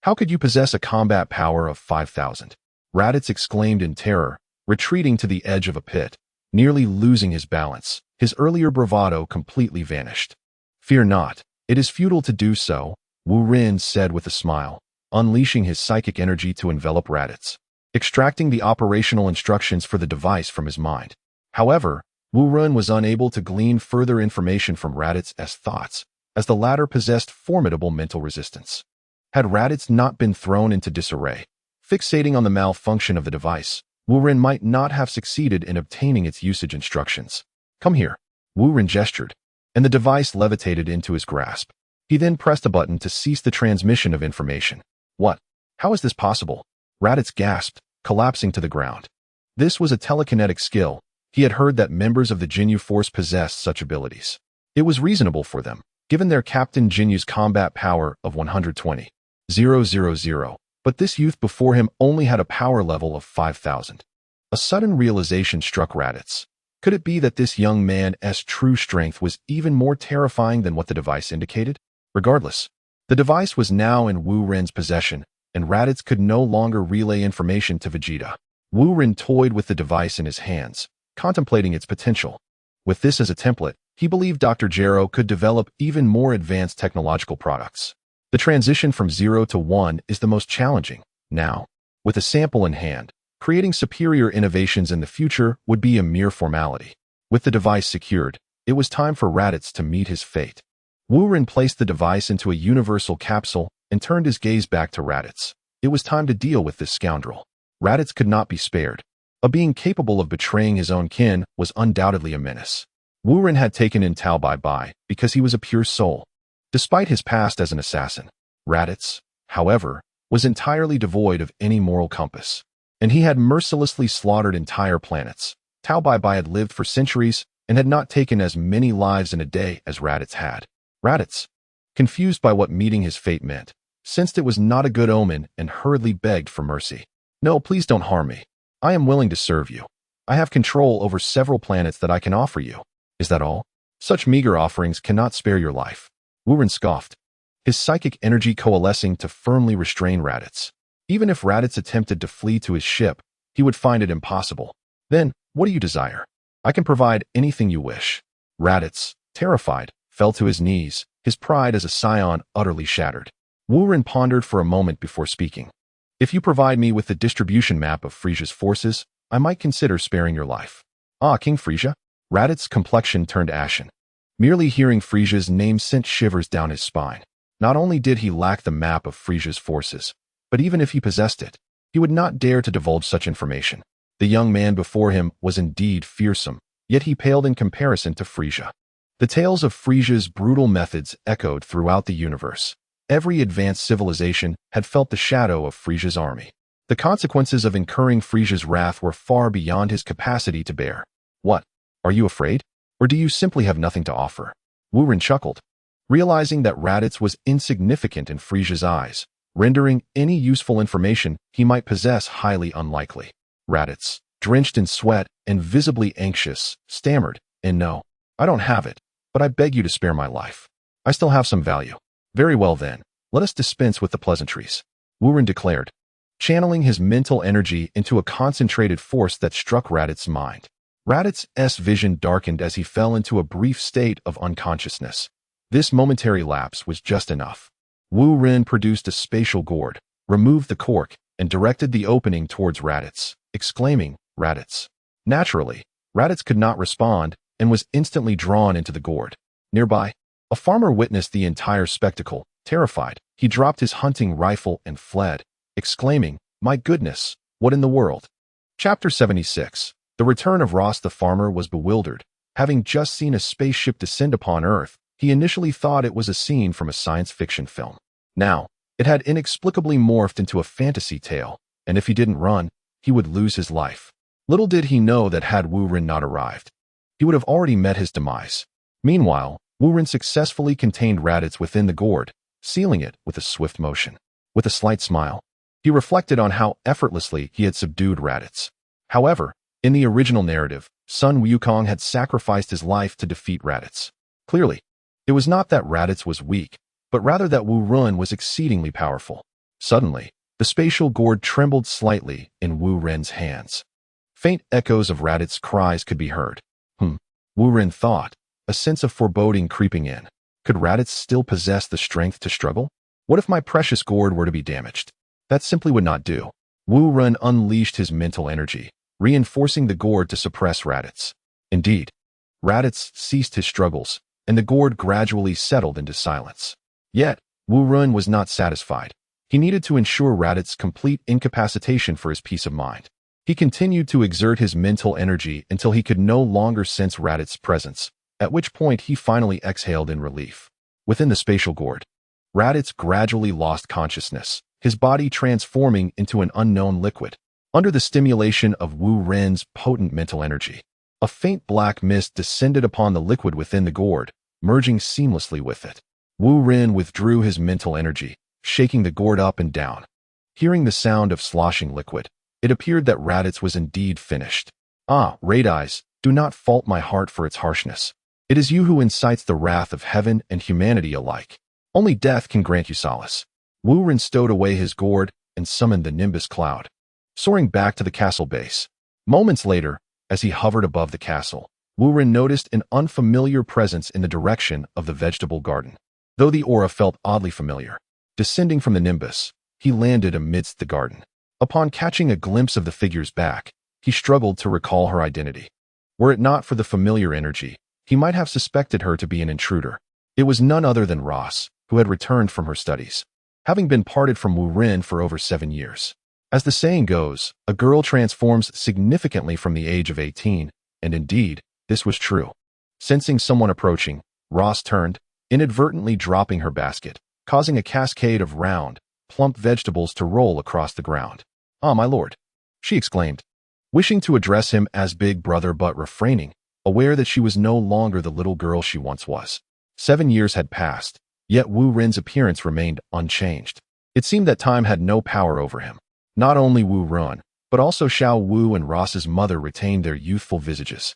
How could you possess a combat power of 5,000? Raditz exclaimed in terror, retreating to the edge of a pit, nearly losing his balance. His earlier bravado completely vanished. Fear not, it is futile to do so, Wu Ren said with a smile, unleashing his psychic energy to envelop Raditz, extracting the operational instructions for the device from his mind. However, Wu Ren was unable to glean further information from Raditz's thoughts, as the latter possessed formidable mental resistance. Had Raditz not been thrown into disarray, fixating on the malfunction of the device, Wu Ren might not have succeeded in obtaining its usage instructions. Come here. Wu Ren gestured, and the device levitated into his grasp. He then pressed a button to cease the transmission of information. What? How is this possible? Raditz gasped, collapsing to the ground. This was a telekinetic skill. He had heard that members of the Jinyu Force possessed such abilities. It was reasonable for them, given their Captain Jinyu's combat power of 120,000. But this youth before him only had a power level of 5,000. A sudden realization struck Raditz. Could it be that this young man's true strength was even more terrifying than what the device indicated? Regardless, the device was now in Wu Ren's possession, and Raditz could no longer relay information to Vegeta. Wu Ren toyed with the device in his hands, contemplating its potential. With this as a template, he believed Dr. Gero could develop even more advanced technological products. The transition from 0 to 1 is the most challenging. Now, with a sample in hand, creating superior innovations in the future would be a mere formality. With the device secured, it was time for Raditz to meet his fate. Wu Ren placed the device into a universal capsule and turned his gaze back to Raditz. It was time to deal with this scoundrel. Raditz could not be spared. A being capable of betraying his own kin was undoubtedly a menace. Wu Ren had taken in Tao Bai because he was a pure soul. Despite his past as an assassin, Raditz, however, was entirely devoid of any moral compass, and he had mercilessly slaughtered entire planets. Tao Bai had lived for centuries and had not taken as many lives in a day as Raditz had. Raditz, confused by what meeting his fate meant, sensed it was not a good omen and hurriedly begged for mercy. No, please don't harm me. I am willing to serve you. I have control over several planets that I can offer you. Is that all? Such meager offerings cannot spare your life. Wu Ren scoffed, his psychic energy coalescing to firmly restrain Raditz. Even if Raditz attempted to flee to his ship, he would find it impossible. Then, what do you desire? I can provide anything you wish. Raditz, terrified, fell to his knees, his pride as a scion utterly shattered. Wu Ren pondered for a moment before speaking. If you provide me with the distribution map of Frisia's forces, I might consider sparing your life. Ah, King Frisia? Raditz's complexion turned ashen. Merely hearing Frisia's name sent shivers down his spine. Not only did he lack the map of Frisia's forces, but even if he possessed it, he would not dare to divulge such information. The young man before him was indeed fearsome, yet he paled in comparison to Frisia. The tales of Frisia's brutal methods echoed throughout the universe. Every advanced civilization had felt the shadow of Frisia's army. The consequences of incurring Frisia's wrath were far beyond his capacity to bear. What? Are you afraid? Or do you simply have nothing to offer? Wu Ren chuckled, realizing that Raditz was insignificant in Frisia's eyes, rendering any useful information he might possess highly unlikely. Raditz, drenched in sweat and visibly anxious, stammered, "And no, I don't have it, but I beg you to spare my life. I still have some value." "Very well then, let us dispense with the pleasantries," Wu Ren declared, channeling his mental energy into a concentrated force that struck Raditz's mind. Raditz's vision darkened as he fell into a brief state of unconsciousness. This momentary lapse was just enough. Wu Ren produced a spatial gourd, removed the cork, and directed the opening towards Raditz, exclaiming, "Raditz." Naturally, Raditz could not respond and was instantly drawn into the gourd. Nearby, a farmer witnessed the entire spectacle. Terrified, he dropped his hunting rifle and fled, exclaiming, "My goodness, what in the world?" Chapter 76. The return of Ross the farmer was bewildered. Having just seen a spaceship descend upon Earth, he initially thought it was a scene from a science fiction film. Now, it had inexplicably morphed into a fantasy tale, and if he didn't run, he would lose his life. Little did he know that had Wu Ren not arrived, he would have already met his demise. Meanwhile, Wu Ren successfully contained Raditz within the gourd, sealing it with a swift motion. With a slight smile, he reflected on how effortlessly he had subdued Raditz. However, in the original narrative, Sun Wukong had sacrificed his life to defeat Raditz. Clearly, it was not that Raditz was weak, but rather that Wu Ren was exceedingly powerful. Suddenly, the spatial gourd trembled slightly in Wu Ren's hands. Faint echoes of Raditz's cries could be heard. Wu Ren thought, a sense of foreboding creeping in. Could Raditz still possess the strength to struggle? What if my precious gourd were to be damaged? That simply would not do. Wu Ren unleashed his mental energy, reinforcing the gourd to suppress Raditz. Indeed, Raditz ceased his struggles, and the gourd gradually settled into silence. Yet, Wu Ren was not satisfied. He needed to ensure Raditz's complete incapacitation for his peace of mind. He continued to exert his mental energy until he could no longer sense Raditz's presence, at which point he finally exhaled in relief. Within the spatial gourd, Raditz gradually lost consciousness, his body transforming into an unknown liquid. Under the stimulation of Wu Ren's potent mental energy, a faint black mist descended upon the liquid within the gourd, merging seamlessly with it. Wu Ren withdrew his mental energy, shaking the gourd up and down. Hearing the sound of sloshing liquid, it appeared that Raditz was indeed finished. Ah, Raditz, do not fault my heart for its harshness. It is you who incites the wrath of heaven and humanity alike. Only death can grant you solace. Wu Ren stowed away his gourd and summoned the Nimbus cloud, soaring back to the castle base. Moments later, as he hovered above the castle, Wu Ren noticed an unfamiliar presence in the direction of the vegetable garden. Though the aura felt oddly familiar, descending from the Nimbus, he landed amidst the garden. Upon catching a glimpse of the figure's back, he struggled to recall her identity. Were it not for the familiar energy, he might have suspected her to be an intruder. It was none other than Ross, who had returned from her studies, having been parted from Wu Ren for over 7 years. As the saying goes, a girl transforms significantly from the age of 18, and indeed, this was true. Sensing someone approaching, Ross turned, inadvertently dropping her basket, causing a cascade of round, plump vegetables to roll across the ground. "Ah, my lord," she exclaimed, wishing to address him as big brother but refraining, aware that she was no longer the little girl she once was. 7 years had passed, yet Wu Ren's appearance remained unchanged. It seemed that time had no power over him. Not only Wu Ren, but also Xiao Wu and Ross's mother retained their youthful visages,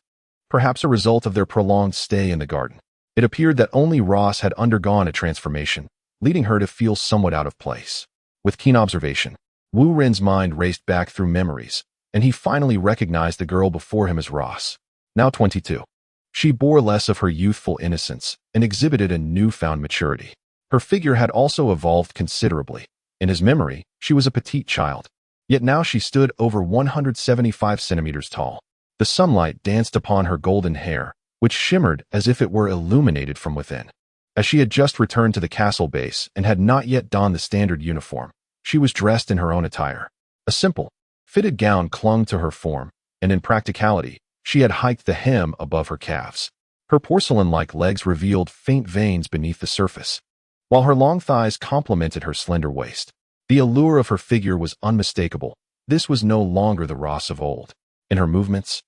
perhaps a result of their prolonged stay in the garden. It appeared that only Ross had undergone a transformation, leading her to feel somewhat out of place. With keen observation, Wu Ren's mind raced back through memories, and he finally recognized the girl before him as Ross, now 22. She bore less of her youthful innocence and exhibited a newfound maturity. Her figure had also evolved considerably. In his memory, she was a petite child, yet now she stood over 175 centimeters tall. The sunlight danced upon her golden hair, which shimmered as if it were illuminated from within. As she had just returned to the castle base and had not yet donned the standard uniform, she was dressed in her own attire. A simple, fitted gown clung to her form, and in practicality, she had hiked the hem above her calves. Her porcelain-like legs revealed faint veins beneath the surface, while her long thighs complemented her slender waist. The allure of her figure was unmistakable. This was no longer the Ross of old. In her movements,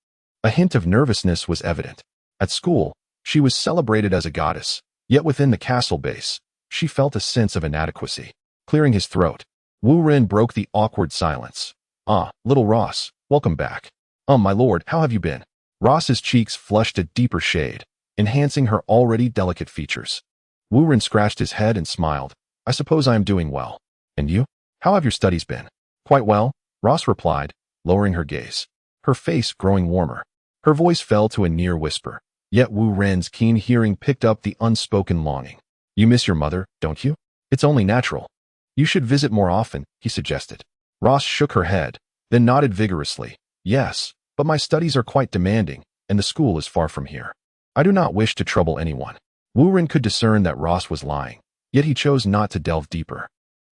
a hint of nervousness was evident. At school, she was celebrated as a goddess, yet within the castle base, she felt a sense of inadequacy. Clearing his throat, Wu Ren broke the awkward silence. "Ah, little Ross, welcome back." My lord, how have you been?" Ross's cheeks flushed a deeper shade, enhancing her already delicate features. Wu Ren scratched his head and smiled. "I suppose I am doing well. And you? How have your studies been?" "Quite well," Ross replied, lowering her gaze, her face growing warmer. Her voice fell to a near whisper, yet Wu Ren's keen hearing picked up the unspoken longing. "You miss your mother, don't you?" "It's only natural. You should visit more often," he suggested. Ross shook her head, then nodded vigorously. "Yes, but my studies are quite demanding, and the school is far from here. I do not wish to trouble anyone." Wu Ren could discern that Ross was lying, yet he chose not to delve deeper.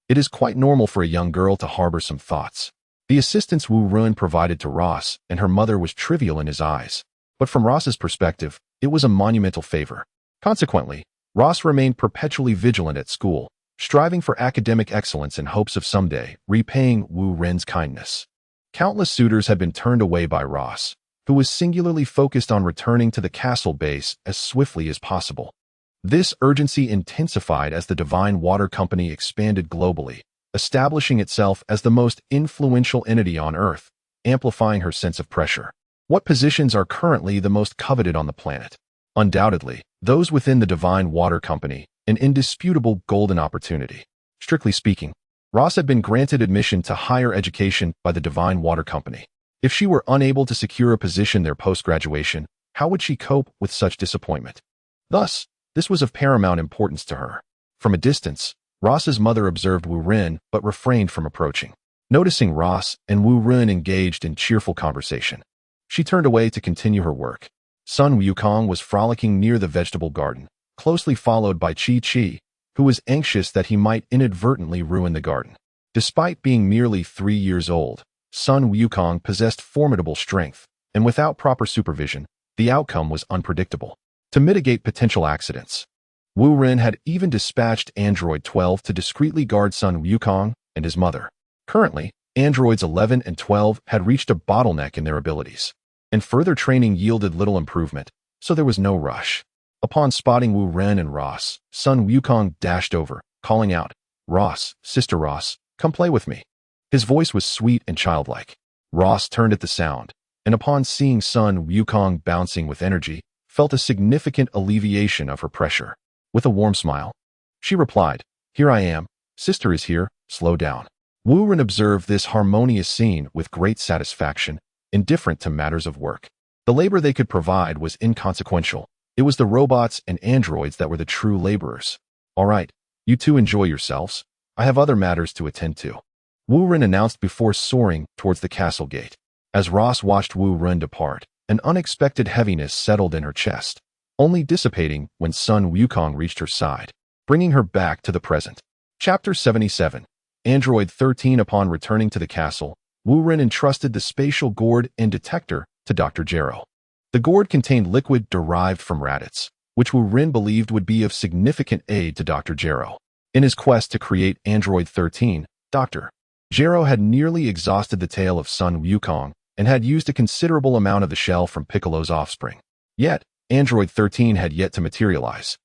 It is quite normal for a young girl to harbor some thoughts. The assistance Wu Ren provided to Ross and her mother was trivial in his eyes, but from Ross's perspective, it was a monumental favor. Consequently, Ross remained perpetually vigilant at school, striving for academic excellence in hopes of someday repaying Wu Ren's kindness. Countless suitors had been turned away by Ross, who was singularly focused on returning to the castle base as swiftly as possible. This urgency intensified as the Divine Water Company expanded globally, establishing itself as the most influential entity on Earth, amplifying her sense of pressure. What positions are currently the most coveted on the planet? Undoubtedly, those within the Divine Water Company, an indisputable golden opportunity. Strictly speaking, Ross had been granted admission to higher education by the Divine Water Company. If she were unable to secure a position there post-graduation, how would she cope with such disappointment? Thus, this was of paramount importance to her. From a distance, Ross's mother observed Wu Ren but refrained from approaching. Noticing Ross and Wu Ren engaged in cheerful conversation, she turned away to continue her work. Sun Wukong was frolicking near the vegetable garden, closely followed by Chi Chi, who was anxious that he might inadvertently ruin the garden. Despite being merely 3 years old, Sun Wukong possessed formidable strength, and without proper supervision, the outcome was unpredictable. To mitigate potential accidents, Wu Ren had even dispatched Android 12 to discreetly guard Sun Wukong and his mother. Currently, Androids 11 and 12 had reached a bottleneck in their abilities, and further training yielded little improvement, so there was no rush. Upon spotting Wu Ren and Ross, Sun Wukong dashed over, calling out, "Ross, Sister Ross, come play with me." His voice was sweet and childlike. Ross turned at the sound, and upon seeing Sun Wukong bouncing with energy, felt a significant alleviation of her pressure. With a warm smile, she replied, "Here I am. Sister is here, slow down." Wu Ren observed this harmonious scene with great satisfaction, indifferent to matters of work. The labor they could provide was inconsequential. It was the robots and androids that were the true laborers. "All right, you two enjoy yourselves. I have other matters to attend to," Wu Ren announced before soaring towards the castle gate. As Ross watched Wu Ren depart, an unexpected heaviness settled in her chest, only dissipating when Sun Wukong reached her side, bringing her back to the present. Chapter 77. Android 13. Upon returning to the castle, Wu Ren entrusted the spatial gourd and detector to Dr. Jero. The gourd contained liquid derived from radits, which Wu Ren believed would be of significant aid to Dr. Jero. In his quest to create Android 13, Dr. Jero had nearly exhausted the tail of Sun Wukong and had used a considerable amount of the shell from Piccolo's offspring. Yet, Android 13 had yet to materialize.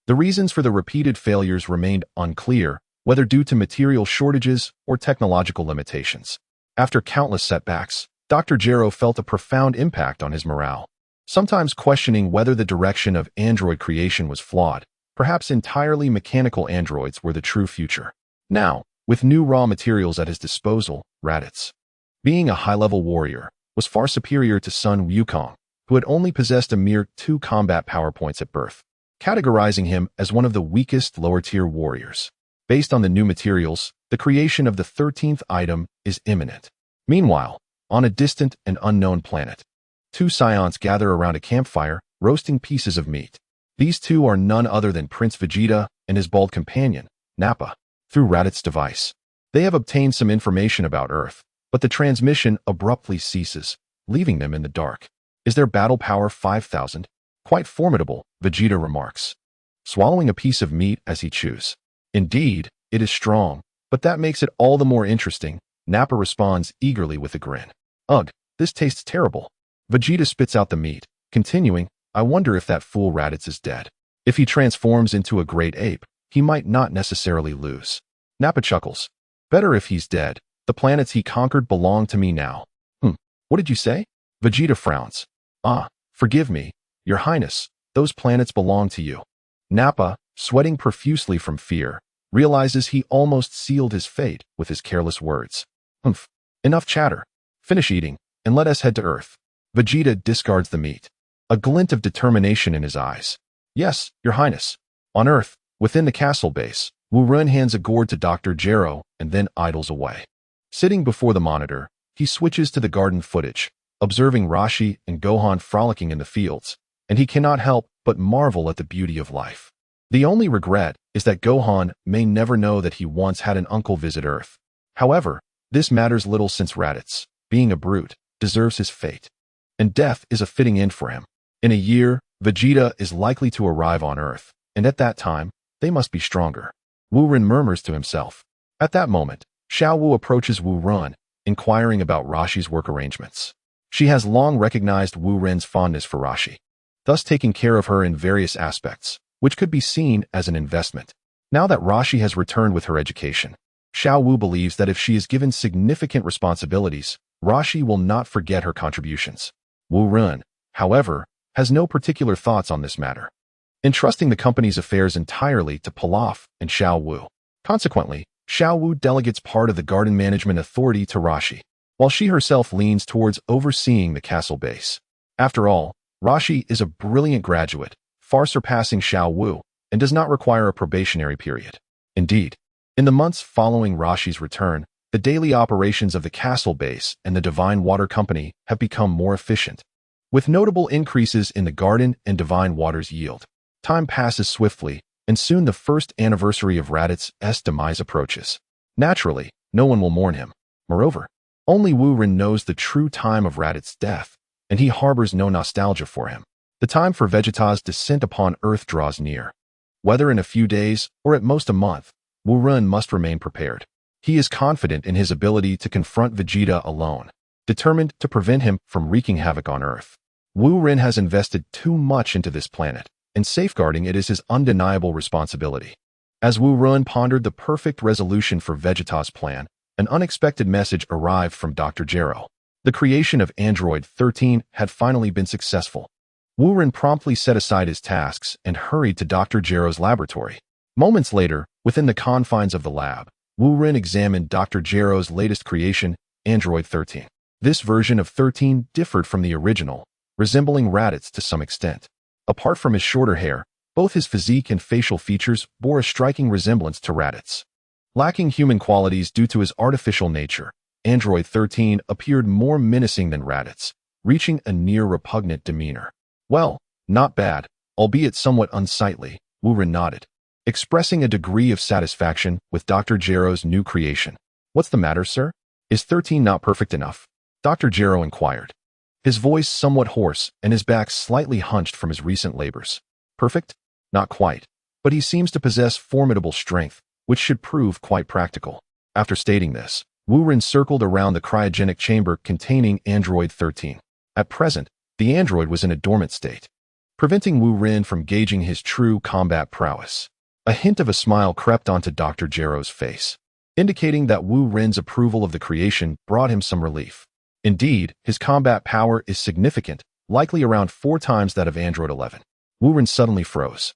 The reasons for the repeated failures remained unclear, whether due to material shortages or technological limitations. After countless setbacks, Dr. Jero felt a profound impact on his morale, sometimes questioning whether the direction of android creation was flawed. Perhaps entirely mechanical androids were the true future. Now, with new raw materials at his disposal, radits, being a high-level warrior, was far superior to Sun Wukong, who had only possessed a mere 2 combat power points at birth, categorizing him as one of the weakest lower-tier warriors. Based on the new materials, the creation of the 13th item is imminent. Meanwhile, on a distant and unknown planet, 2 scions gather around a campfire, roasting pieces of meat. These 2 are none other than Prince Vegeta and his bald companion, Nappa. Through Radit's device, they have obtained some information about Earth, but the transmission abruptly ceases, leaving them in the dark. "Is their battle power 5,000? Quite formidable," Vegeta remarks, swallowing a piece of meat as he chews. "Indeed, it is strong, but that makes it all the more interesting," Nappa responds eagerly with a grin. "Ugh, this tastes terrible." Vegeta spits out the meat, continuing, "I wonder if that fool Raditz is dead. If he transforms into a great ape, he might not necessarily lose." Nappa chuckles. "Better if he's dead. The planets he conquered belong to me now." What did you say?" Vegeta frowns. "Ah, forgive me, Your Highness, those planets belong to you." Nappa, sweating profusely from fear, realizes he almost sealed his fate with his careless words. Enough chatter. Finish eating, and let us head to Earth." Vegeta discards the meat, a glint of determination in his eyes. "Yes, Your Highness." On Earth, within the castle base, Wu Ren hands a gourd to Dr. Jero and then idles away. Sitting before the monitor, he switches to the garden footage, observing Rashi and Gohan frolicking in the fields, and he cannot help but marvel at the beauty of life. The only regret is that Gohan may never know that he once had an uncle visit Earth. However, this matters little since Raditz, being a brute, deserves his fate, and death is a fitting end for him. In a year, Vegeta is likely to arrive on Earth, and at that time, they must be stronger. Wu Ren murmurs to himself. At that moment, Xiao Wu approaches Wu Ren inquiring about Rashi's work arrangements. She has long recognized Wu Ren's fondness for Rashi, thus taking care of her in various aspects, which could be seen as an investment. Now that Rashi has returned with her education, Xiao Wu believes that if she is given significant responsibilities, Rashi will not forget her contributions. Wu Ren, however, has no particular thoughts on this matter, entrusting the company's affairs entirely to Pilaf and Xiao Wu. Consequently, Xiao Wu delegates part of the garden management authority to Rashi, while she herself leans towards overseeing the castle base. After all, Rashi is a brilliant graduate, far surpassing Xiao Wu, and does not require a probationary period. Indeed, in the months following Rashi's return, the daily operations of the castle base and the Divine Water Company have become more efficient, with notable increases in the garden and Divine Water's yield. Time passes swiftly, and soon the first anniversary of Raditz' demise approaches. Naturally, no one will mourn him. Moreover, only Wu Ren knows the true time of Raditz' death, and he harbors no nostalgia for him. The time for Vegeta's descent upon Earth draws near. Whether in a few days or at most a month, Wu Ren must remain prepared. He is confident in his ability to confront Vegeta alone, determined to prevent him from wreaking havoc on Earth. Wu Ren has invested too much into this planet, and safeguarding it is his undeniable responsibility. As Wu Ren pondered the perfect resolution for Vegeta's plan, an unexpected message arrived from Dr. Gero. The creation of Android 13 had finally been successful. Wu Ren promptly set aside his tasks and hurried to Dr. Gero's laboratory. Moments later, within the confines of the lab, Wu Ren examined Dr. Gero's latest creation, Android 13. This version of 13 differed from the original, resembling Raditz to some extent. Apart from his shorter hair, both his physique and facial features bore a striking resemblance to Raditz. Lacking human qualities due to his artificial nature, Android 13 appeared more menacing than Raditz, reaching a near repugnant demeanor. Well, not bad, albeit somewhat unsightly, Wu Ren nodded, expressing a degree of satisfaction with Dr. Gero's new creation. What's the matter, sir? Is 13 not perfect enough? Dr. Gero inquired, his voice somewhat hoarse and his back slightly hunched from his recent labors. Perfect? Not quite, but he seems to possess formidable strength, which should prove quite practical. After stating this, Wu Ren circled around the cryogenic chamber containing Android 13. At present, the android was in a dormant state, preventing Wu Ren from gauging his true combat prowess. A hint of a smile crept onto Dr. Gero's face, indicating that Wu Ren's approval of the creation brought him some relief. Indeed, his combat power is significant, likely around 4 times that of Android 11. Wu Ren suddenly froze.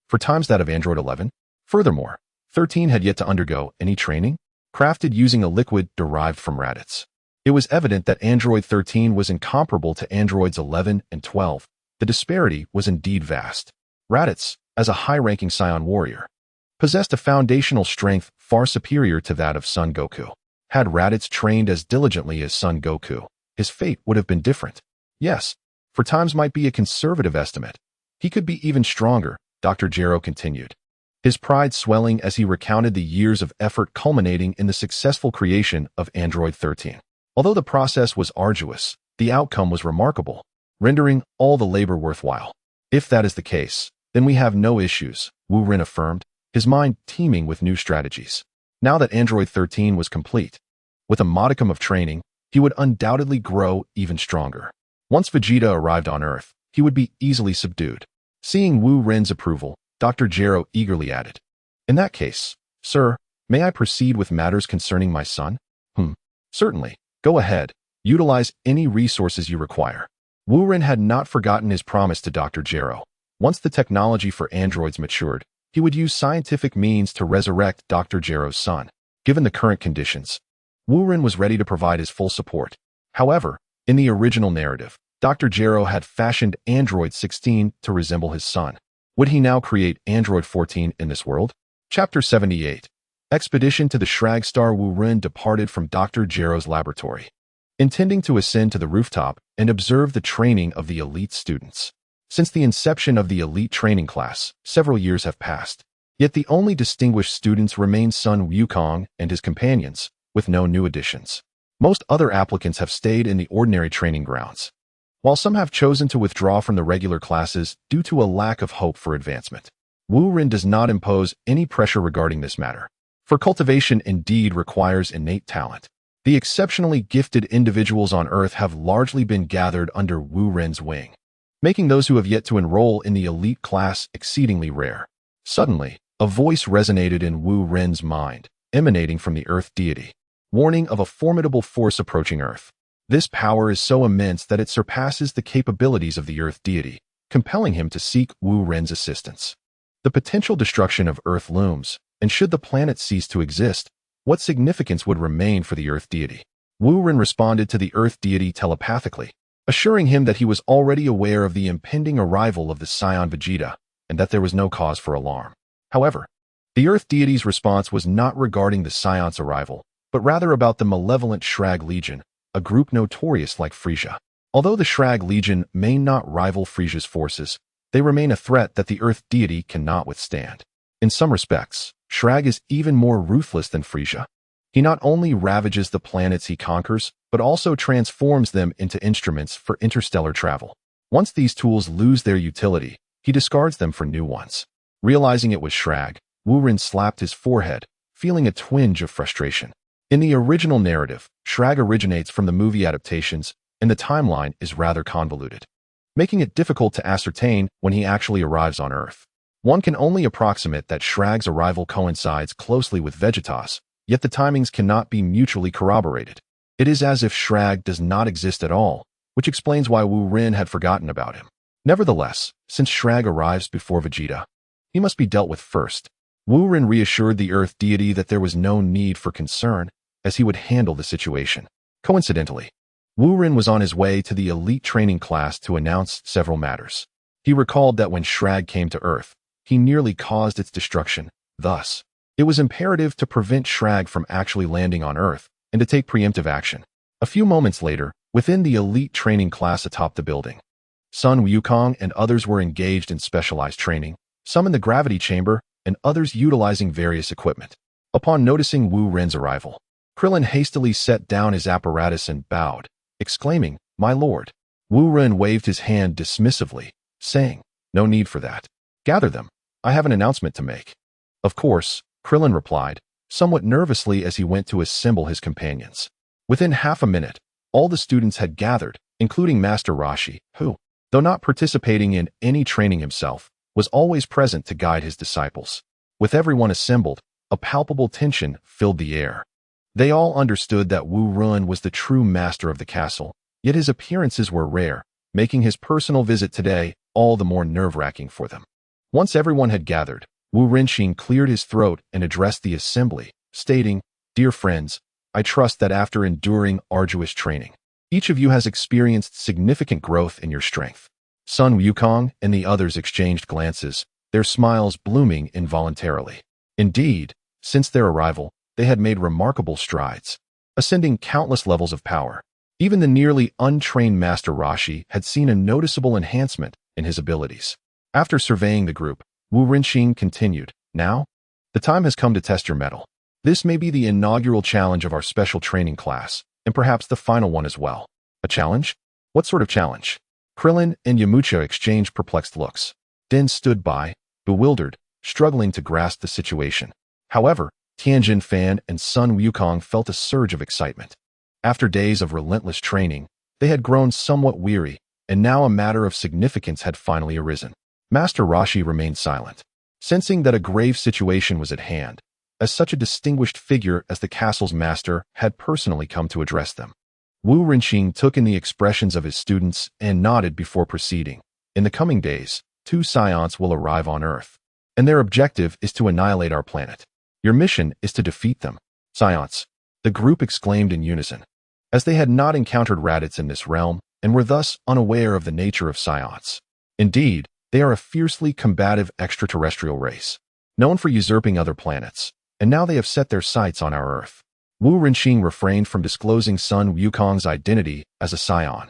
4 times that of Android 11? Furthermore, 13 had yet to undergo any training, crafted using a liquid derived from Raditz. It was evident that Android 13 was incomparable to Androids 11 and 12. The disparity was indeed vast. Raditz, as a high-ranking Scion warrior, possessed a foundational strength far superior to that of Son Goku. Had Raditz trained as diligently as Son Goku, his fate would have been different. Yes, 4 times might be a conservative estimate. He could be even stronger, Dr. Gero continued, his pride swelling as he recounted the years of effort culminating in the successful creation of Android 13. Although the process was arduous, the outcome was remarkable, rendering all the labor worthwhile. If that is the case, then we have no issues, Wu Ren affirmed, his mind teeming with new strategies. Now that Android 13 was complete, with a modicum of training, he would undoubtedly grow even stronger. Once Vegeta arrived on Earth, he would be easily subdued. Seeing Wu Ren's approval, Dr. Gero eagerly added, "In that case, sir, may I proceed with matters concerning my son?" Certainly. Go ahead. Utilize any resources you require. Wu Ren had not forgotten his promise to Dr. Gero. Once the technology for androids matured, he would use scientific means to resurrect Dr. Gero's son. Given the current conditions, Wu Ren was ready to provide his full support. However, in the original narrative, Dr. Gero had fashioned Android 16 to resemble his son. Would he now create Android 14 in this world? Chapter 78. Expedition to the Shrag Star. Wu Ren departed from Dr. Gero's laboratory, intending to ascend to the rooftop and observe the training of the elite students. Since the inception of the elite training class, several years have passed. Yet the only distinguished students remain Sun Wukong and his companions, with no new additions. Most other applicants have stayed in the ordinary training grounds, while some have chosen to withdraw from the regular classes due to a lack of hope for advancement. Wu Ren does not impose any pressure regarding this matter, for cultivation indeed requires innate talent. The exceptionally gifted individuals on Earth have largely been gathered under Wu Ren's wing, making those who have yet to enroll in the elite class exceedingly rare. Suddenly, a voice resonated in Wu Ren's mind, emanating from the Earth deity, warning of a formidable force approaching Earth. This power is so immense that it surpasses the capabilities of the Earth deity, compelling him to seek Wu Ren's assistance. The potential destruction of Earth looms, and should the planet cease to exist, what significance would remain for the Earth deity? Wu Ren responded to the Earth deity telepathically, assuring him that he was already aware of the impending arrival of the Scion Vegeta, and that there was no cause for alarm. However, the Earth deity's response was not regarding the Scion's arrival, but rather about the malevolent Shrag Legion, a group notorious like Frisia. Although the Shrag Legion may not rival Frisia's forces, they remain a threat that the Earth deity cannot withstand. In some respects, Shrag is even more ruthless than Frisia. He not only ravages the planets he conquers, but also transforms them into instruments for interstellar travel. Once these tools lose their utility, he discards them for new ones. Realizing it was Shrag, Wu Ren slapped his forehead, feeling a twinge of frustration. In the original narrative, Shrag originates from the movie adaptations, and the timeline is rather convoluted, making it difficult to ascertain when he actually arrives on Earth. One can only approximate that Shrag's arrival coincides closely with Vegetas, yet the timings cannot be mutually corroborated. It is as if Shrag does not exist at all, which explains why Wu Ren had forgotten about him. Nevertheless, since Shrag arrives before Vegeta, he must be dealt with first. Wu Ren reassured the Earth deity that there was no need for concern, as he would handle the situation. Coincidentally, Wu Ren was on his way to the elite training class to announce several matters. He recalled that when Shrag came to Earth, he nearly caused its destruction. Thus, it was imperative to prevent Shrag from actually landing on Earth and to take preemptive action. A few moments later, within the elite training class atop the building, Sun Wukong and others were engaged in specialized training, some in the gravity chamber and others utilizing various equipment. Upon noticing Wu Ren's arrival, Krillin hastily set down his apparatus and bowed, exclaiming, "My lord." Wu Ren waved his hand dismissively, saying, "No need for that. Gather them. I have an announcement to make." "Of course," Krillin replied, somewhat nervously as he went to assemble his companions. Within half a minute, all the students had gathered, including Master Roshi, who, though not participating in any training himself, was always present to guide his disciples. With everyone assembled, a palpable tension filled the air. They all understood that Wu Ren was the true master of the castle, yet his appearances were rare, making his personal visit today all the more nerve-wracking for them. Once everyone had gathered, Wu Renqing cleared his throat and addressed the assembly, stating, "Dear friends, I trust that after enduring arduous training, each of you has experienced significant growth in your strength." Sun Wukong and the others exchanged glances, their smiles blooming involuntarily. Indeed, since their arrival, they had made remarkable strides, ascending countless levels of power. Even the nearly untrained Master Roshi had seen a noticeable enhancement in his abilities. After surveying the group, Wu Renqing continued, "Now, the time has come to test your mettle. This may be the inaugural challenge of our special training class, and perhaps the final one as well." "A challenge? What sort of challenge?" Krillin and Yamcha exchanged perplexed looks. Den stood by, bewildered, struggling to grasp the situation. However, Tianjin Fan and Sun Wukong felt a surge of excitement. After days of relentless training, they had grown somewhat weary, and now a matter of significance had finally arisen. Master Roshi remained silent, sensing that a grave situation was at hand, as such a distinguished figure as the castle's master had personally come to address them. Wu Renqing took in the expressions of his students and nodded before proceeding. "In the coming days, 2 Scions will arrive on Earth, and their objective is to annihilate our planet. Your mission is to defeat them." "Scions!" the group exclaimed in unison, as they had not encountered Raditz in this realm and were thus unaware of the nature of Scions. Indeed, they are a fiercely combative extraterrestrial race, known for usurping other planets, and now they have set their sights on our Earth. Wu Renqing refrained from disclosing Sun Wukong's identity as a Scion,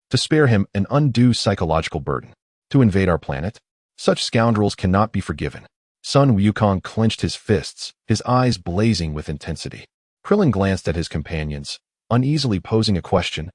to spare him an undue psychological burden. "To invade our planet? Such scoundrels cannot be forgiven." Sun Wukong clenched his fists, his eyes blazing with intensity. Krillin glanced at his companions, uneasily posing a question.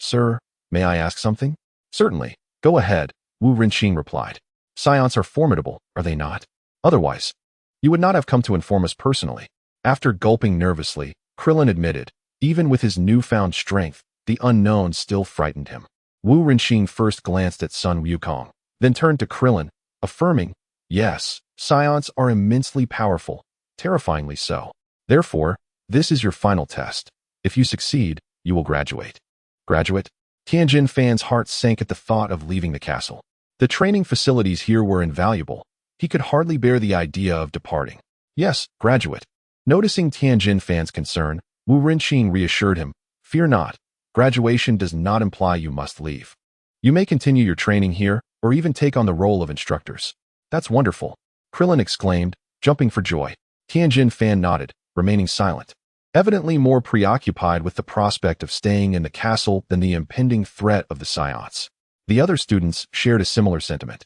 Sir, may I ask something?" "Certainly. Go ahead," Wu Renqing replied. "Scions are formidable, are they not? Otherwise, you would not have come to inform us personally." After gulping nervously, Krillin admitted, Even with his newfound strength, the unknown still frightened him. Wu Renqing first glanced at Sun Wukong, then turned to Krillin, affirming, "Yes, Scions are immensely powerful, terrifyingly so. Therefore, this is your final test. If you succeed, you will graduate." Graduate? Tianjin Fan's heart sank at the thought of leaving the castle. The training facilities here were invaluable. He could hardly bear the idea of departing. Yes, graduate. Noticing Tianjin Fan's concern, Wu Renqing reassured him, "Fear not. Graduation does not imply you must leave. You may continue your training here, or even take on the role of instructors." "That's wonderful," Krillin exclaimed, jumping for joy. Tianjin Fan nodded, remaining silent, evidently more preoccupied with the prospect of staying in the castle than the impending threat of the Scions. The other students shared a similar sentiment.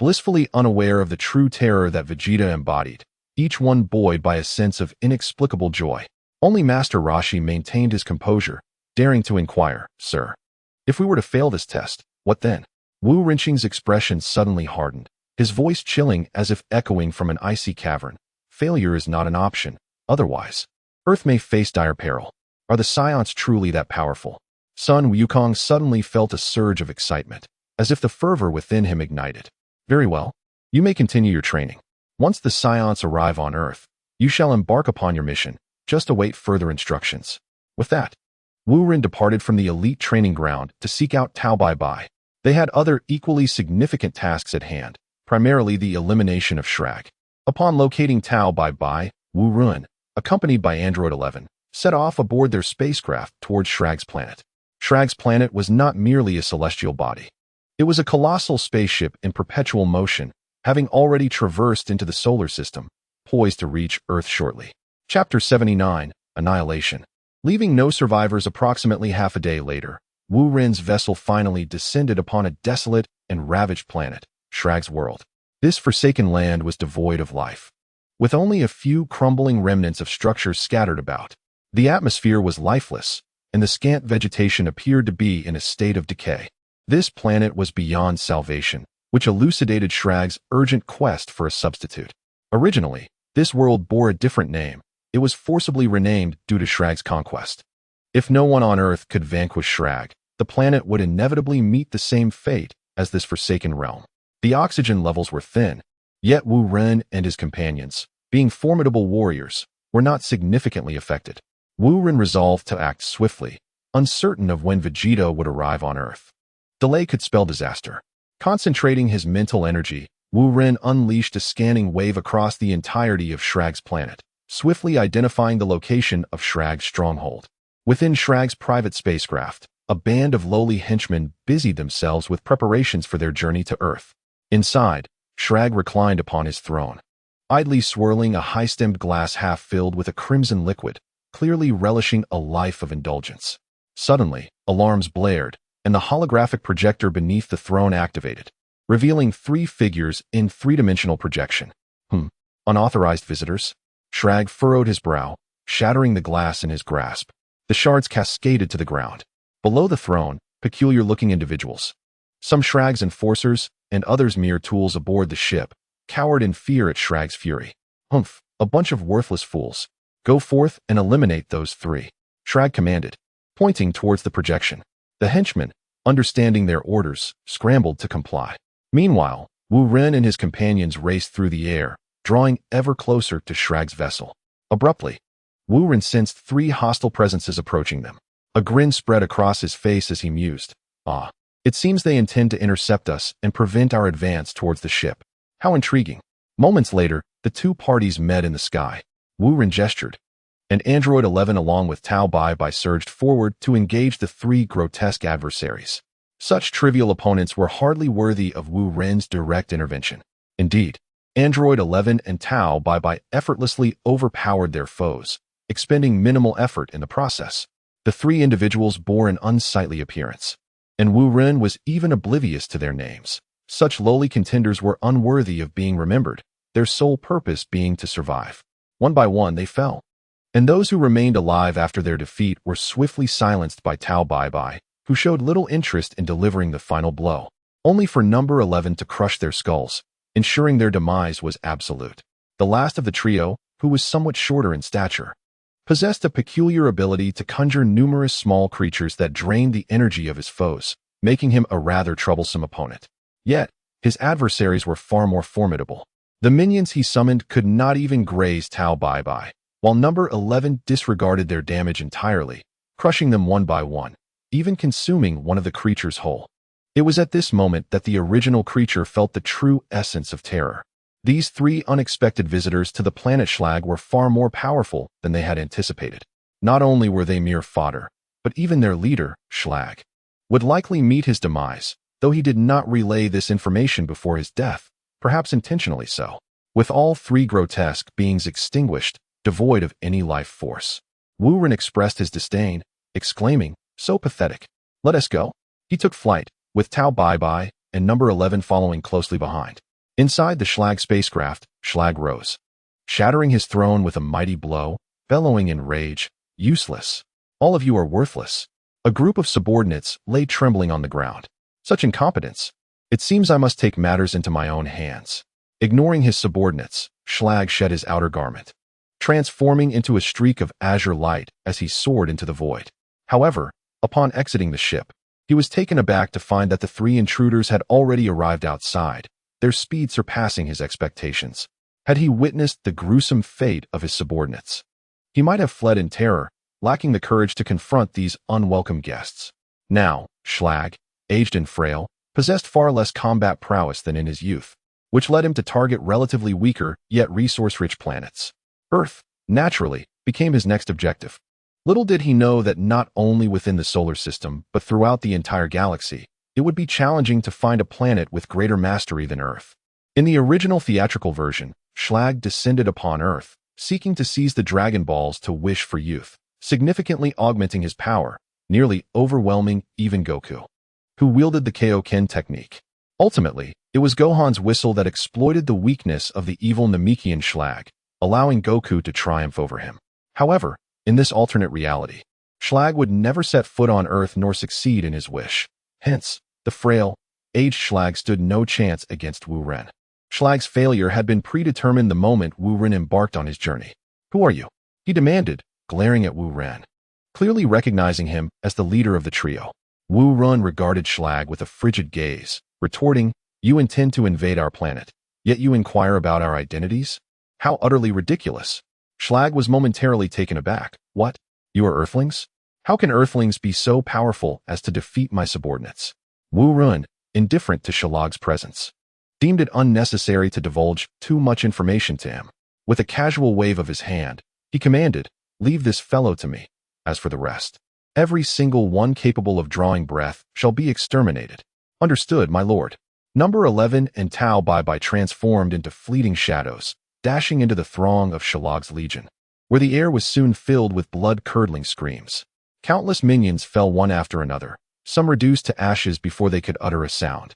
Blissfully unaware of the true terror that Vegeta embodied, each one buoyed by a sense of inexplicable joy. Only Master Roshi maintained his composure, daring to inquire, "Sir, if we were to fail this test, what then?" Wu Renqing's expression suddenly hardened, his voice chilling as if echoing from an icy cavern. "Failure is not an option. Otherwise, Earth may face dire peril. Are the Scions truly that powerful?" Sun Wukong suddenly felt a surge of excitement, as if the fervor within him ignited. "Very well. You may continue your training. Once the Scions arrive on Earth, you shall embark upon your mission. Just await further instructions." With that, Wu Ren departed from the elite training ground to seek out Tao Bai Bai. They had other equally significant tasks at hand, primarily the elimination of Shrag. Upon locating Tao Bai Bai, Wu Ren, accompanied by Android 11, set off aboard their spacecraft towards Shrag's planet. Shrag's planet was not merely a celestial body. It was a colossal spaceship in perpetual motion, having already traversed into the solar system, poised to reach Earth shortly. Chapter 79, Annihilation. Leaving no survivors approximately half a day later, Wu Ren's vessel finally descended upon a desolate and ravaged planet, Shrag's world. This forsaken land was devoid of life, with only a few crumbling remnants of structures scattered about. The atmosphere was lifeless, and the scant vegetation appeared to be in a state of decay. This planet was beyond salvation, which elucidated Shrag's urgent quest for a substitute. Originally, this world bore a different name. It was forcibly renamed due to Shrag's conquest. If no one on Earth could vanquish Shrag, the planet would inevitably meet the same fate as this forsaken realm. The oxygen levels were thin, yet Wu Ren and his companions, being formidable warriors, were not significantly affected. Wu Ren resolved to act swiftly, uncertain of when Vegeta would arrive on Earth. Delay could spell disaster. Concentrating his mental energy, Wu Ren unleashed a scanning wave across the entirety of Shrag's planet, swiftly identifying the location of Shrag's stronghold. Within Shrag's private spacecraft, a band of lowly henchmen busied themselves with preparations for their journey to Earth. Inside, Shrag reclined upon his throne, idly swirling a high-stemmed glass half filled with a crimson liquid, clearly relishing a life of indulgence. Suddenly, alarms blared, and the holographic projector beneath the throne activated, revealing 3 figures in 3-dimensional projection. Unauthorized visitors? Shrag furrowed his brow, shattering the glass in his grasp. The shards cascaded to the ground. Below the throne, peculiar-looking individuals, some Shrag's enforcers and others mere tools aboard the ship, cowered in fear at Shrag's fury. A bunch of worthless fools. Go forth and eliminate those 3, Shrag commanded, pointing towards the projection. The henchmen, understanding their orders, scrambled to comply. Meanwhile, Wu Ren and his companions raced through the air, drawing ever closer to Shrag's vessel. Abruptly, Wu Ren sensed 3 hostile presences approaching them. A grin spread across his face as he mused. It seems they intend to intercept us and prevent our advance towards the ship. How intriguing. Moments later, the 2 parties met in the sky. Wu Ren gestured, and Android 11 along with Tao Bai Bai surged forward to engage the 3 grotesque adversaries. Such trivial opponents were hardly worthy of Wu Ren's direct intervention. Indeed, Android 11 and Tao Bai Bai effortlessly overpowered their foes, expending minimal effort in the process. The 3 individuals bore an unsightly appearance, and Wu Ren was even oblivious to their names. Such lowly contenders were unworthy of being remembered, their sole purpose being to survive. One by one they fell, and those who remained alive after their defeat were swiftly silenced by Tao Bai Bai, who showed little interest in delivering the final blow, only for number 11 to crush their skulls, ensuring their demise was absolute. The last of the trio, who was somewhat shorter in stature, possessed a peculiar ability to conjure numerous small creatures that drained the energy of his foes, making him a rather troublesome opponent. Yet, his adversaries were far more formidable. The minions he summoned could not even graze Tao Bai, while number 11 disregarded their damage entirely, crushing them one by one, even consuming one of the creatures whole. It was at this moment that the original creature felt the true essence of terror. These three unexpected visitors to the planet Schlag were far more powerful than they had anticipated. Not only were they mere fodder, but even their leader, Schlag, would likely meet his demise, though he did not relay this information before his death, perhaps intentionally so. With all three grotesque beings extinguished, devoid of any life force, Wu Ren expressed his disdain, exclaiming, "So pathetic. Let us go." He took flight, with Tao Bai and number 11 following closely behind. Inside the Schlag spacecraft, Schlag rose, shattering his throne with a mighty blow, bellowing in rage, "Useless. All of you are worthless." A group of subordinates lay trembling on the ground. Such incompetence. It seems I must take matters into my own hands. Ignoring his subordinates, Schlag shed his outer garment, transforming into a streak of azure light as he soared into the void. However, upon exiting the ship, he was taken aback to find that the three intruders had already arrived outside, their speed surpassing his expectations. Had he witnessed the gruesome fate of his subordinates, he might have fled in terror, lacking the courage to confront these unwelcome guests. Now, Schlag, aged and frail, possessed far less combat prowess than in his youth, which led him to target relatively weaker yet resource-rich planets. Earth, naturally, became his next objective. Little did he know that not only within the solar system, but throughout the entire galaxy, it would be challenging to find a planet with greater mastery than Earth. In the original theatrical version, Schlag descended upon Earth, seeking to seize the Dragon Balls to wish for youth, significantly augmenting his power, nearly overwhelming even Goku, who wielded the Kaioken technique. Ultimately, it was Gohan's whistle that exploited the weakness of the evil Namekian Schlag, allowing Goku to triumph over him. However, in this alternate reality, Schlag would never set foot on Earth nor succeed in his wish. Hence, the frail, aged Schlag stood no chance against Wu Ren. Schlag's failure had been predetermined the moment Wu Ren embarked on his journey. "Who are you?" he demanded, glaring at Wu Ren. Clearly recognizing him as the leader of the trio, Wu Ren regarded Schlag with a frigid gaze, retorting, "You intend to invade our planet, yet you inquire about our identities? How utterly ridiculous." Schlag was momentarily taken aback. "What? You are Earthlings? How can Earthlings be so powerful as to defeat my subordinates?" Wu Ren, indifferent to Schlag's presence, deemed it unnecessary to divulge too much information to him. With a casual wave of his hand, he commanded, "Leave this fellow to me. As for the rest, every single one capable of drawing breath shall be exterminated." "Understood, my lord." Number 11 and Tao Bai transformed into fleeting shadows, dashing into the throng of Schlag's legion, where the air was soon filled with blood-curdling screams. Countless minions fell one after another, some reduced to ashes before they could utter a sound.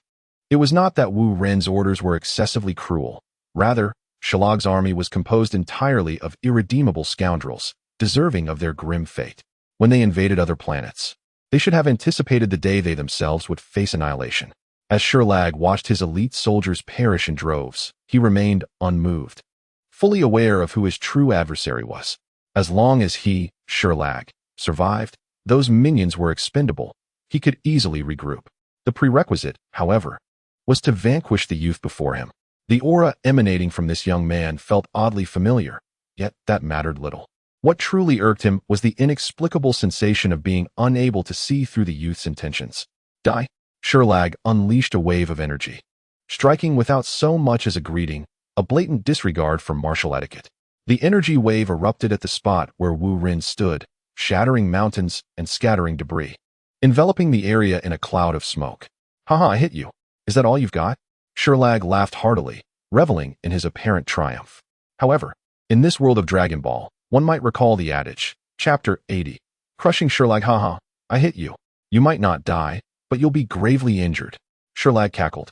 It was not that Wu Ren's orders were excessively cruel. Rather, Schlag's army was composed entirely of irredeemable scoundrels, deserving of their grim fate. When they invaded other planets, they should have anticipated the day they themselves would face annihilation. As Schlag watched his elite soldiers perish in droves, he remained unmoved, fully aware of who his true adversary was. As long as he, Schlag, survived, those minions were expendable. He could easily regroup. The prerequisite, however, was to vanquish the youth before him. The aura emanating from this young man felt oddly familiar, yet that mattered little. What truly irked him was the inexplicable sensation of being unable to see through the youth's intentions. "Die!" Schlag unleashed a wave of energy, striking without so much as a greeting, a blatant disregard for martial etiquette. The energy wave erupted at the spot where Wu Ren stood, shattering mountains and scattering debris, enveloping the area in a cloud of smoke. "Haha, I hit you. Is that all you've got?" Schlag laughed heartily, reveling in his apparent triumph. However, in this world of Dragon Ball, one might recall the adage, Chapter 80, crushing Schlag. "Haha, I hit you. You might not die, but you'll be gravely injured." Schlag cackled,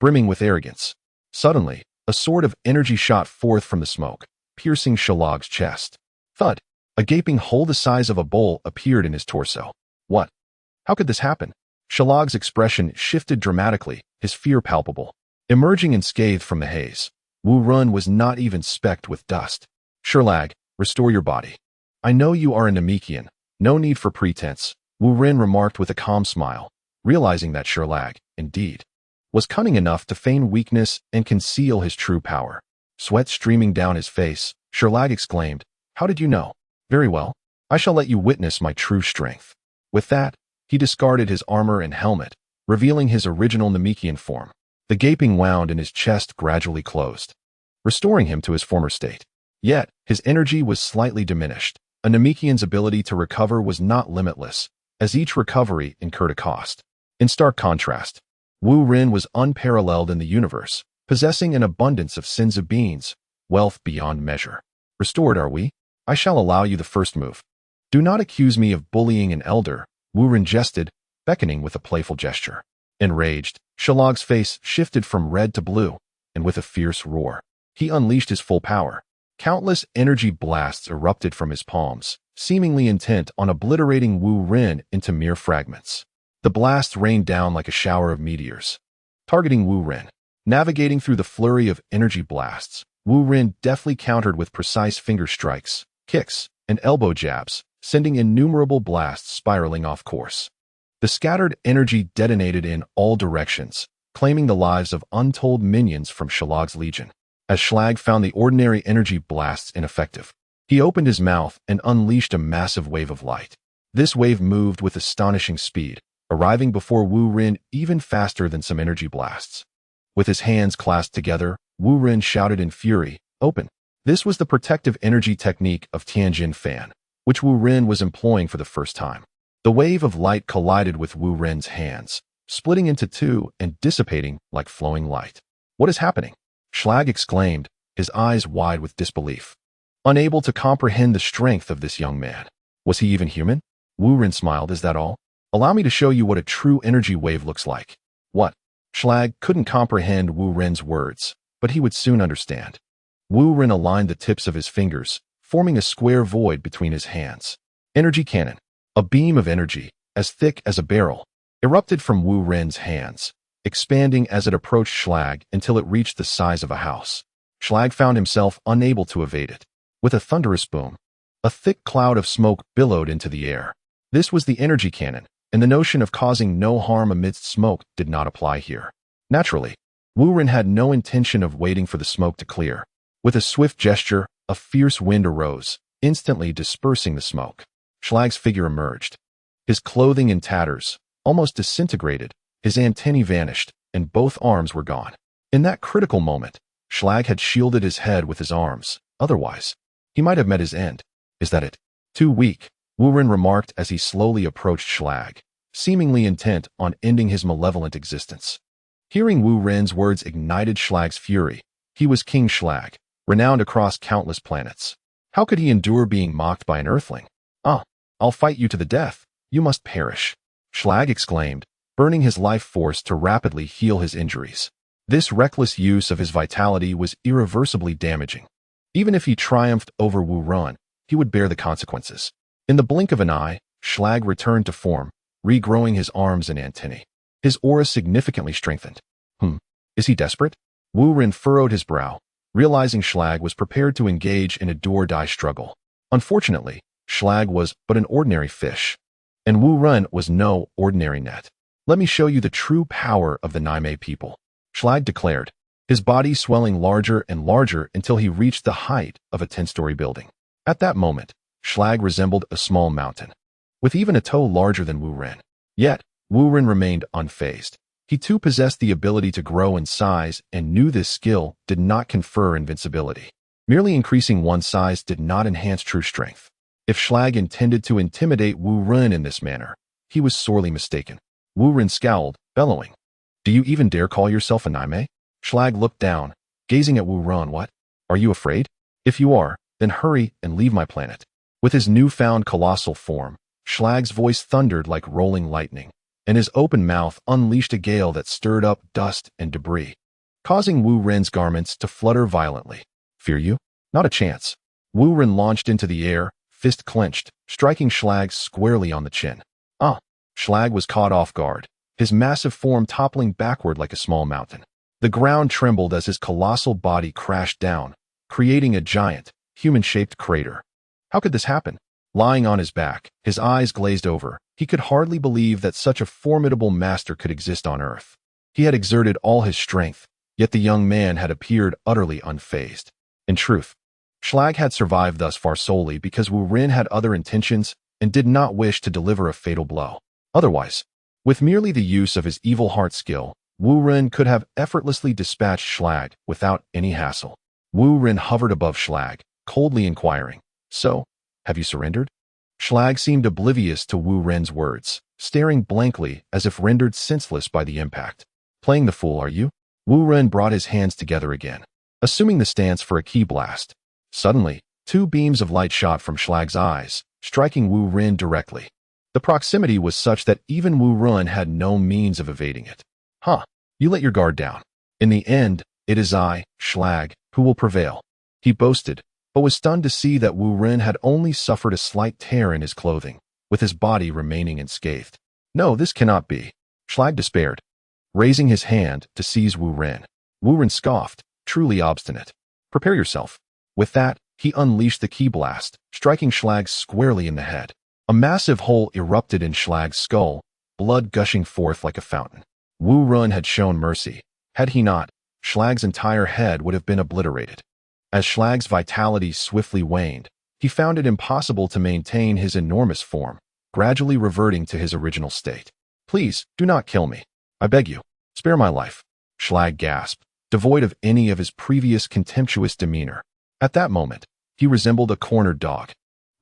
brimming with arrogance. Suddenly, a sword of energy shot forth from the smoke, piercing Schlag's chest. Thud! A gaping hole the size of a bowl appeared in his torso. "What? How could this happen?" Schlag's expression shifted dramatically, his fear palpable. Emerging unscathed from the haze, Wu Ren was not even specked with dust. "Schlag, restore your body. I know you are a Namekian. No need for pretense, Wu Ren remarked with a calm smile, realizing that Schlag, indeed, was cunning enough to feign weakness and conceal his true power. Sweat streaming down his face, Schlag exclaimed, "How did you know?" "Very well. I shall let you witness my true strength." With that, he discarded his armor and helmet, revealing his original Namekian form. The gaping wound in his chest gradually closed, restoring him to his former state. Yet, his energy was slightly diminished. A Namekian's ability to recover was not limitless, as each recovery incurred a cost. In stark contrast, Wu Ren was unparalleled in the universe, possessing an abundance of sins of beings, wealth beyond measure. "Restored are we? I shall allow you the first move." "Do not accuse me of bullying an elder," Wu Ren jested, beckoning with a playful gesture. Enraged, Shalag's face shifted from red to blue, and with a fierce roar, he unleashed his full power. Countless energy blasts erupted from his palms, seemingly intent on obliterating Wu Ren into mere fragments. The blasts rained down like a shower of meteors, targeting Wu Ren. Navigating through the flurry of energy blasts, Wu Ren deftly countered with precise finger strikes, kicks, and elbow jabs, sending innumerable blasts spiraling off course. The scattered energy detonated in all directions, claiming the lives of untold minions from Shalag's legion. As Schlag found the ordinary energy blasts ineffective, he opened his mouth and unleashed a massive wave of light. This wave moved with astonishing speed, arriving before Wu Ren even faster than some energy blasts. With his hands clasped together, Wu Ren shouted in fury, "Open!" This was the protective energy technique of Tianjin Fan, which Wu Ren was employing for the first time. The wave of light collided with Wu Ren's hands, splitting into two and dissipating like flowing light. "What is happening?" Schlag exclaimed, his eyes wide with disbelief, unable to comprehend the strength of this young man. Was he even human? Wu Ren smiled. "Is that all? Allow me to show you what a true energy wave looks like." "What?" Schlag couldn't comprehend Wu Ren's words, but he would soon understand. Wu Ren aligned the tips of his fingers, forming a square void between his hands. Energy cannon. A beam of energy, as thick as a barrel, erupted from Wu Ren's hands, expanding as it approached Schlag until it reached the size of a house. Schlag found himself unable to evade it. With a thunderous boom, a thick cloud of smoke billowed into the air. This was the energy cannon, and the notion of causing no harm amidst smoke did not apply here. Naturally, Wu Ren had no intention of waiting for the smoke to clear. With a swift gesture, a fierce wind arose, instantly dispersing the smoke. Schlag's figure emerged. His clothing in tatters, almost disintegrated, his antennae vanished, and both arms were gone. In that critical moment, Schlag had shielded his head with his arms. Otherwise, he might have met his end. "Is that it?" "Too weak," Wu Ren remarked as he slowly approached Schlag, seemingly intent on ending his malevolent existence. Hearing Wu Ren's words ignited Schlag's fury. He was King Schlag, renowned across countless planets. How could he endure being mocked by an earthling? "Ah, I'll fight you to the death. You must perish," Schlag exclaimed, burning his life force to rapidly heal his injuries. This reckless use of his vitality was irreversibly damaging. Even if he triumphed over Wu Ren, he would bear the consequences. In the blink of an eye, Schlag returned to form, regrowing his arms and antennae. His aura significantly strengthened. Is he desperate? Wu Ren furrowed his brow, realizing Schlag was prepared to engage in a do-or-die struggle. Unfortunately, Schlag was but an ordinary fish, and Wu Ren was no ordinary net. "Let me show you the true power of the Namek people," Schlag declared, his body swelling larger and larger until he reached the height of a 10-story building. At that moment, Schlag resembled a small mountain, with even a toe larger than Wu Ren. Yet, Wu Ren remained unfazed. He too possessed the ability to grow in size and knew this skill did not confer invincibility. Merely increasing one's size did not enhance true strength. If Schlag intended to intimidate Wu Ren in this manner, he was sorely mistaken. Wu Ren scowled, bellowing, "Do you even dare call yourself a Namek?" Schlag looked down, gazing at Wu Ren. "What? Are you afraid? If you are, then hurry and leave my planet." With his newfound colossal form, Schlag's voice thundered like rolling lightning, and his open mouth unleashed a gale that stirred up dust and debris, causing Wu Ren's garments to flutter violently. "Fear you? Not a chance." Wu Ren launched into the air, fist clenched, striking Schlag squarely on the chin. Schlag was caught off guard, his massive form toppling backward like a small mountain. The ground trembled as his colossal body crashed down, creating a giant, human-shaped crater. How could this happen? Lying on his back, his eyes glazed over, he could hardly believe that such a formidable master could exist on Earth. He had exerted all his strength, yet the young man had appeared utterly unfazed. In truth, Schlag had survived thus far solely because Wu Ren had other intentions and did not wish to deliver a fatal blow. Otherwise, with merely the use of his evil heart skill, Wu Ren could have effortlessly dispatched Schlag without any hassle. Wu Ren hovered above Schlag, coldly inquiring, "So, have you surrendered?" Schlag seemed oblivious to Wu Ren's words, staring blankly as if rendered senseless by the impact. "Playing the fool, are you?" Wu Ren brought his hands together again, assuming the stance for a ki blast. Suddenly, two beams of light shot from Schlag's eyes, striking Wu Ren directly. The proximity was such that even Wu Ren had no means of evading it. "Huh, you let your guard down. In the end, it is I, Schlag, who will prevail," he boasted, but was stunned to see that Wu Ren had only suffered a slight tear in his clothing, with his body remaining unscathed. "No, this cannot be," Schlag despaired, raising his hand to seize Wu Ren. Wu Ren scoffed, truly obstinate. "Prepare yourself." With that, he unleashed the ki blast, striking Schlag squarely in the head. A massive hole erupted in Schlag's skull, blood gushing forth like a fountain. Wu Ren had shown mercy. Had he not, Schlag's entire head would have been obliterated. As Schlag's vitality swiftly waned, he found it impossible to maintain his enormous form, gradually reverting to his original state. "Please, do not kill me. I beg you, spare my life," Schlag gasped, devoid of any of his previous contemptuous demeanor. At that moment, he resembled a cornered dog,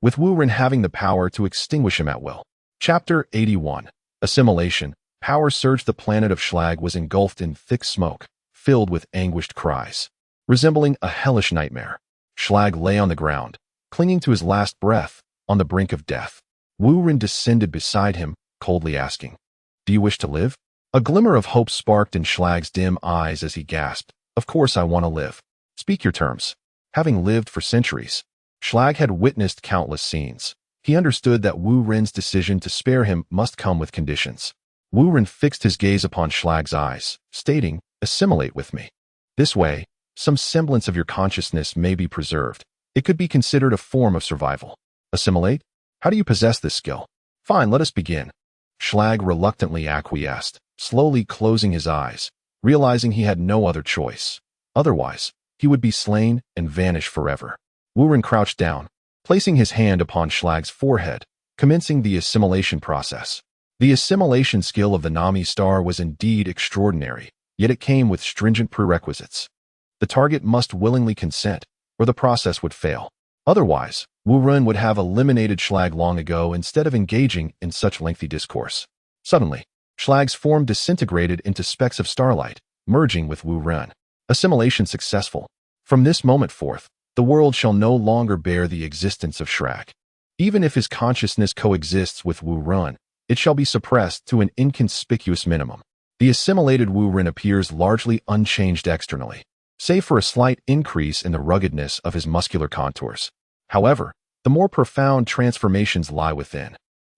with Wu Ren having the power to extinguish him at will. Chapter 81. Assimilation. Power surge. The planet of Schlag was engulfed in thick smoke, filled with anguished cries. Resembling a hellish nightmare, Schlag lay on the ground, clinging to his last breath, on the brink of death. Wu Ren descended beside him, coldly asking, "Do you wish to live?" A glimmer of hope sparked in Schlag's dim eyes as he gasped, "Of course I want to live. Speak your terms." Having lived for centuries, Schlag had witnessed countless scenes. He understood that Wu Ren's decision to spare him must come with conditions. Wu Ren fixed his gaze upon Schlag's eyes, stating, "Assimilate with me. This way, some semblance of your consciousness may be preserved. It could be considered a form of survival." "Assimilate? How do you possess this skill?" "Fine, let us begin." Schlag reluctantly acquiesced, slowly closing his eyes, realizing he had no other choice. Otherwise, he would be slain and vanish forever. Wu Ren crouched down, placing his hand upon Schlag's forehead, commencing the assimilation process. The assimilation skill of the Nami star was indeed extraordinary, yet it came with stringent prerequisites. The target must willingly consent, or the process would fail. Otherwise, Wu Ren would have eliminated Schlag long ago instead of engaging in such lengthy discourse. Suddenly, Schlag's form disintegrated into specks of starlight, merging with Wu Ren. Assimilation successful. From this moment forth, the world shall no longer bear the existence of Schlag. Even if his consciousness coexists with Wu Ren, it shall be suppressed to an inconspicuous minimum. The assimilated Wu Ren appears largely unchanged externally, save for a slight increase in the ruggedness of his muscular contours. However, the more profound transformations lie within.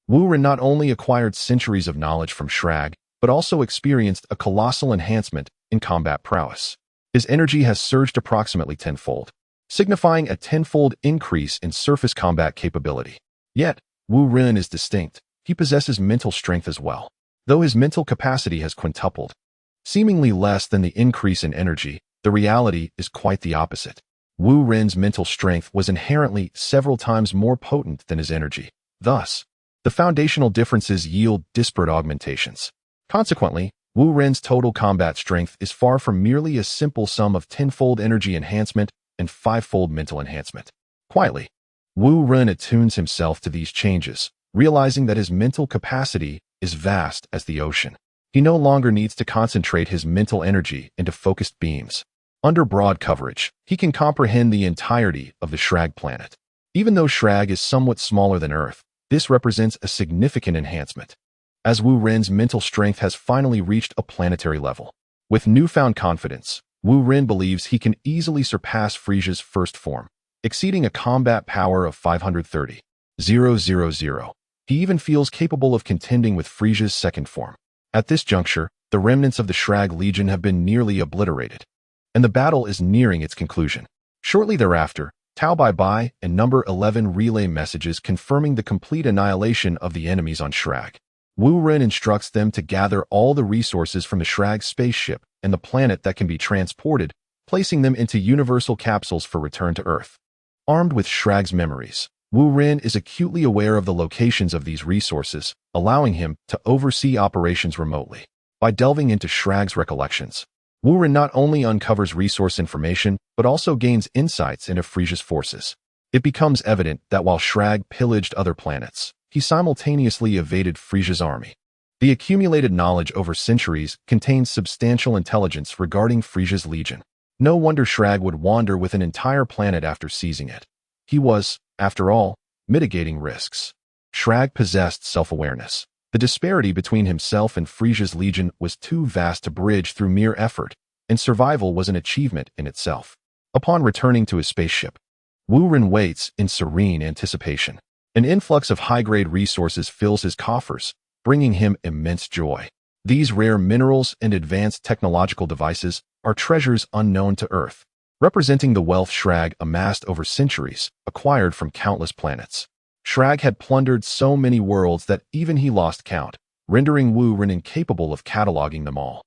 Wu Ren not only acquired centuries of knowledge from Schlag, but also experienced a colossal enhancement in combat prowess. His energy has surged approximately tenfold, signifying a tenfold increase in surface combat capability. Yet, Wu Ren is distinct. He possesses mental strength as well, though his mental capacity has quintupled. Seemingly less than the increase in energy, the reality is quite the opposite. Wu Ren's mental strength was inherently several times more potent than his energy. Thus, the foundational differences yield disparate augmentations. Consequently, Wu Ren's total combat strength is far from merely a simple sum of tenfold energy enhancement and fivefold mental enhancement. Quietly, Wu Ren attunes himself to these changes, realizing that his mental capacity is vast as the ocean. He no longer needs to concentrate his mental energy into focused beams. Under broad coverage, he can comprehend the entirety of the Schlag planet. Even though Schlag is somewhat smaller than Earth, this represents a significant enhancement, as Wu Ren's mental strength has finally reached a planetary level. With newfound confidence, Wu Ren believes he can easily surpass Frisia's first form, exceeding a combat power of 530,000. He even feels capable of contending with Frisia's second form. At this juncture, the remnants of the Schlag Legion have been nearly obliterated, and the battle is nearing its conclusion. Shortly thereafter, Tao Bai Bai and number 11 relay messages confirming the complete annihilation of the enemies on Shrag. Wu Ren instructs them to gather all the resources from the Shrag spaceship and the planet that can be transported, placing them into universal capsules for return to Earth. Armed with Shrag's memories, Wu Ren is acutely aware of the locations of these resources, allowing him to oversee operations remotely. By delving into Shrag's recollections, Wu Ren not only uncovers resource information, but also gains insights into Frisia's forces. It becomes evident that while Shrag pillaged other planets, he simultaneously evaded Frisia's army. The accumulated knowledge over centuries contains substantial intelligence regarding Frisia's legion. No wonder Shrag would wander with an entire planet after seizing it. He was, after all, mitigating risks. Shrag possessed self-awareness. The disparity between himself and Frisia's legion was too vast to bridge through mere effort, and survival was an achievement in itself. Upon returning to his spaceship, Wu Ren waits in serene anticipation. An influx of high-grade resources fills his coffers, bringing him immense joy. These rare minerals and advanced technological devices are treasures unknown to Earth, representing the wealth Shrag amassed over centuries, acquired from countless planets. Shrag had plundered so many worlds that even he lost count, rendering Wu Ren incapable of cataloging them all.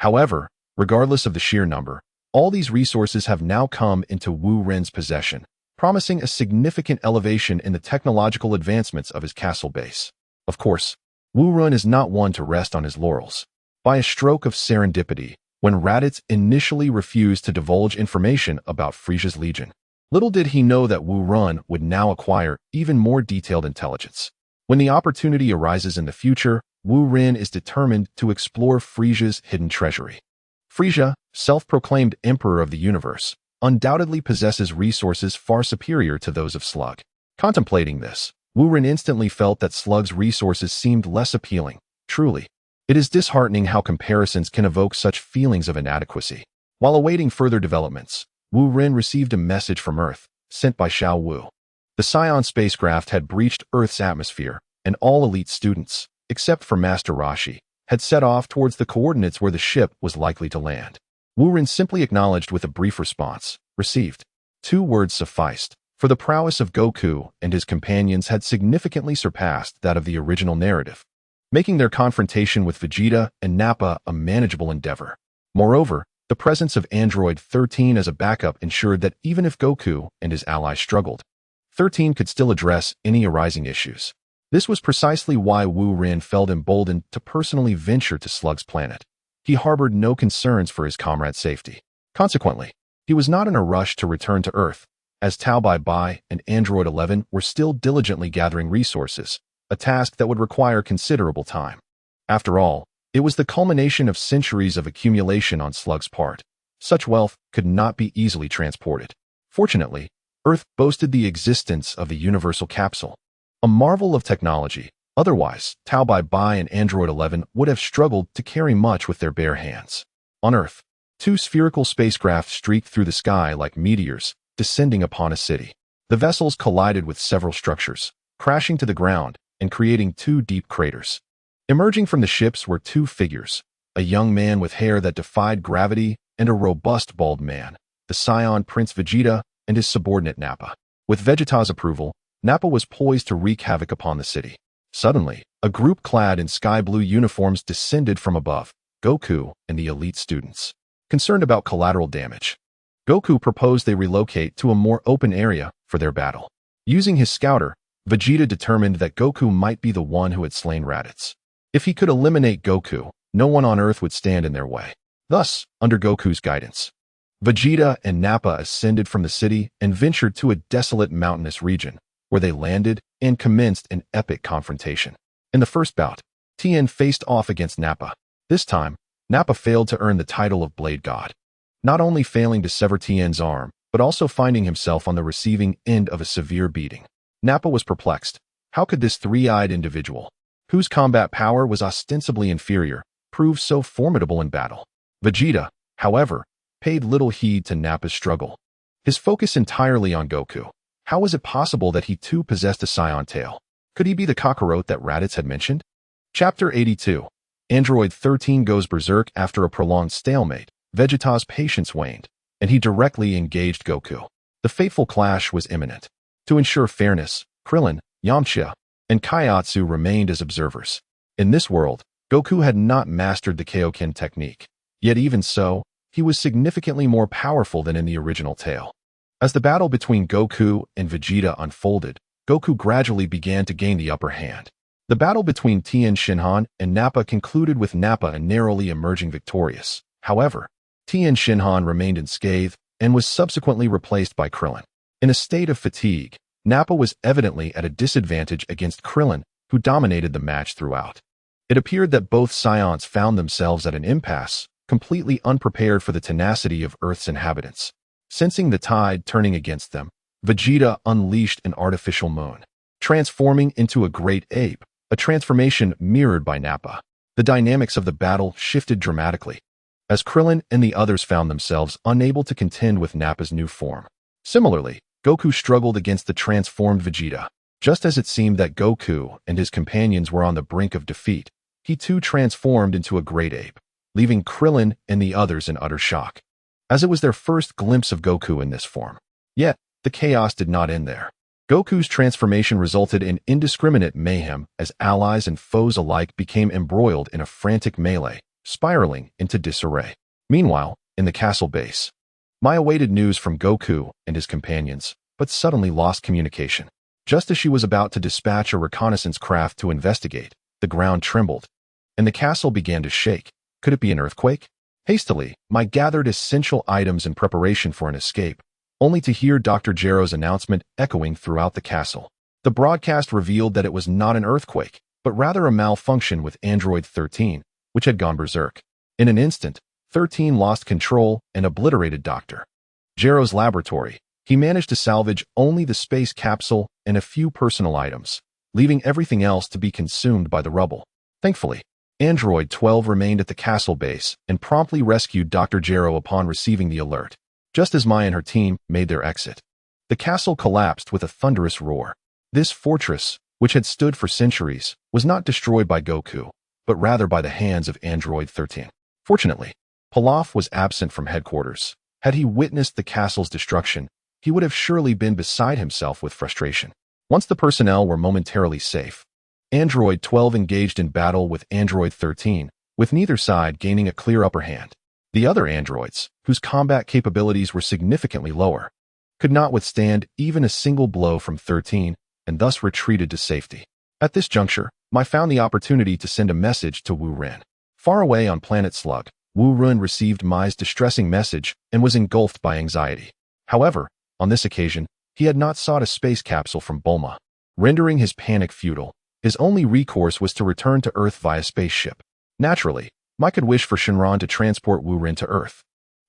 However, regardless of the sheer number, all these resources have now come into Wu Ren's possession, promising a significant elevation in the technological advancements of his castle base. Of course, Wu Ren is not one to rest on his laurels. By a stroke of serendipity, when Raditz initially refused to divulge information about Frisia's legion, little did he know that Wu Ren would now acquire even more detailed intelligence. When the opportunity arises in the future, Wu Ren is determined to explore Frisia's hidden treasury. Frisia, self-proclaimed emperor of the universe, undoubtedly possesses resources far superior to those of Slug. Contemplating this, Wu Ren instantly felt that Slug's resources seemed less appealing. Truly, it is disheartening how comparisons can evoke such feelings of inadequacy. While awaiting further developments, Wu Ren received a message from Earth, sent by Xiao Wu. The Scion spacecraft had breached Earth's atmosphere, and all elite students, except for Master Rashi, had set off towards the coordinates where the ship was likely to land. Wu Ren simply acknowledged with a brief response, received. 2 words sufficed, for the prowess of Goku and his companions had significantly surpassed that of the original narrative, making their confrontation with Vegeta and Nappa a manageable endeavor. Moreover, the presence of Android 13 as a backup ensured that even if Goku and his allies struggled, 13 could still address any arising issues. This was precisely why Wu Ren felt emboldened to personally venture to Slug's planet. He harbored no concerns for his comrade's safety. Consequently, he was not in a rush to return to Earth, as Tao Bai Bai and Android 11 were still diligently gathering resources, a task that would require considerable time. After all, it was the culmination of centuries of accumulation on Slug's part. Such wealth could not be easily transported. Fortunately, Earth boasted the existence of the Universal Capsule, a marvel of technology. Otherwise, Tao Bai Bai and Android 11 would have struggled to carry much with their bare hands. On Earth, 2 spherical spacecraft streaked through the sky like meteors, descending upon a city. The vessels collided with several structures, crashing to the ground and creating 2 deep craters. Emerging from the ships were 2 figures, a young man with hair that defied gravity and a robust bald man, the Scion Prince Vegeta and his subordinate Nappa. With Vegeta's approval, Nappa was poised to wreak havoc upon the city. Suddenly, a group clad in sky-blue uniforms descended from above, Goku and the elite students. Concerned about collateral damage, Goku proposed they relocate to a more open area for their battle. Using his scouter, Vegeta determined that Goku might be the one who had slain Raditz. If he could eliminate Goku, no one on Earth would stand in their way. Thus, under Goku's guidance, Vegeta and Nappa ascended from the city and ventured to a desolate mountainous region, where they landed and commenced an epic confrontation. In the first bout, Tien faced off against Nappa. This time, Nappa failed to earn the title of Blade God, not only failing to sever Tien's arm, but also finding himself on the receiving end of a severe beating. Nappa was perplexed. How could this 3-eyed individual, whose combat power was ostensibly inferior, prove so formidable in battle? Vegeta, however, paid little heed to Nappa's struggle, his focus entirely on Goku. How was it possible that he too possessed a Scion tail? Could he be the Kakarot that Raditz had mentioned? Chapter 82. Android 13 goes berserk after a prolonged stalemate. Vegeta's patience waned, and he directly engaged Goku. The fateful clash was imminent. To ensure fairness, Krillin, Yamcha, and Kaiatsu remained as observers. In this world, Goku had not mastered the Kaioken technique. Yet even so, he was significantly more powerful than in the original tale. As the battle between Goku and Vegeta unfolded, Goku gradually began to gain the upper hand. The battle between Tien Shinhan and Nappa concluded with Nappa narrowly emerging victorious. However, Tien Shinhan remained unscathed and was subsequently replaced by Krillin. In a state of fatigue, Nappa was evidently at a disadvantage against Krillin, who dominated the match throughout. It appeared that both Scions found themselves at an impasse, completely unprepared for the tenacity of Earth's inhabitants. Sensing the tide turning against them, Vegeta unleashed an artificial moon, transforming into a great ape, a transformation mirrored by Nappa. The dynamics of the battle shifted dramatically, as Krillin and the others found themselves unable to contend with Nappa's new form. Similarly, Goku struggled against the transformed Vegeta. Just as it seemed that Goku and his companions were on the brink of defeat, he too transformed into a great ape, leaving Krillin and the others in utter shock, as it was their first glimpse of Goku in this form. Yet, the chaos did not end there. Goku's transformation resulted in indiscriminate mayhem as allies and foes alike became embroiled in a frantic melee, spiraling into disarray. Meanwhile, in the castle base, Mai awaited news from Goku and his companions, but suddenly lost communication. Just as she was about to dispatch a reconnaissance craft to investigate, the ground trembled, and the castle began to shake. Could it be an earthquake? Hastily, Mai gathered essential items in preparation for an escape, only to hear Dr. Gero's announcement echoing throughout the castle. The broadcast revealed that it was not an earthquake, but rather a malfunction with Android 13, which had gone berserk. In an instant, 13 lost control and obliterated Dr. Gero's laboratory. He managed to salvage only the space capsule and a few personal items, leaving everything else to be consumed by the rubble. Thankfully, Android 12 remained at the castle base and promptly rescued Dr. Gero upon receiving the alert. Just as Mai and her team made their exit, the castle collapsed with a thunderous roar. This fortress, which had stood for centuries, was not destroyed by Goku, but rather by the hands of Android 13. Fortunately, Pilaf was absent from headquarters. Had he witnessed the castle's destruction, he would have surely been beside himself with frustration. Once the personnel were momentarily safe, Android 12 engaged in battle with Android 13, with neither side gaining a clear upper hand. The other androids, whose combat capabilities were significantly lower, could not withstand even a single blow from 13 and thus retreated to safety. At this juncture, Mai found the opportunity to send a message to Wu Ren. Far away on planet Slug, Wu Ren received Mai's distressing message and was engulfed by anxiety. However, on this occasion, he had not sought a space capsule from Bulma. Rendering his panic futile, his only recourse was to return to Earth via spaceship. Naturally, Mai could wish for Shenron to transport Wu Ren to Earth,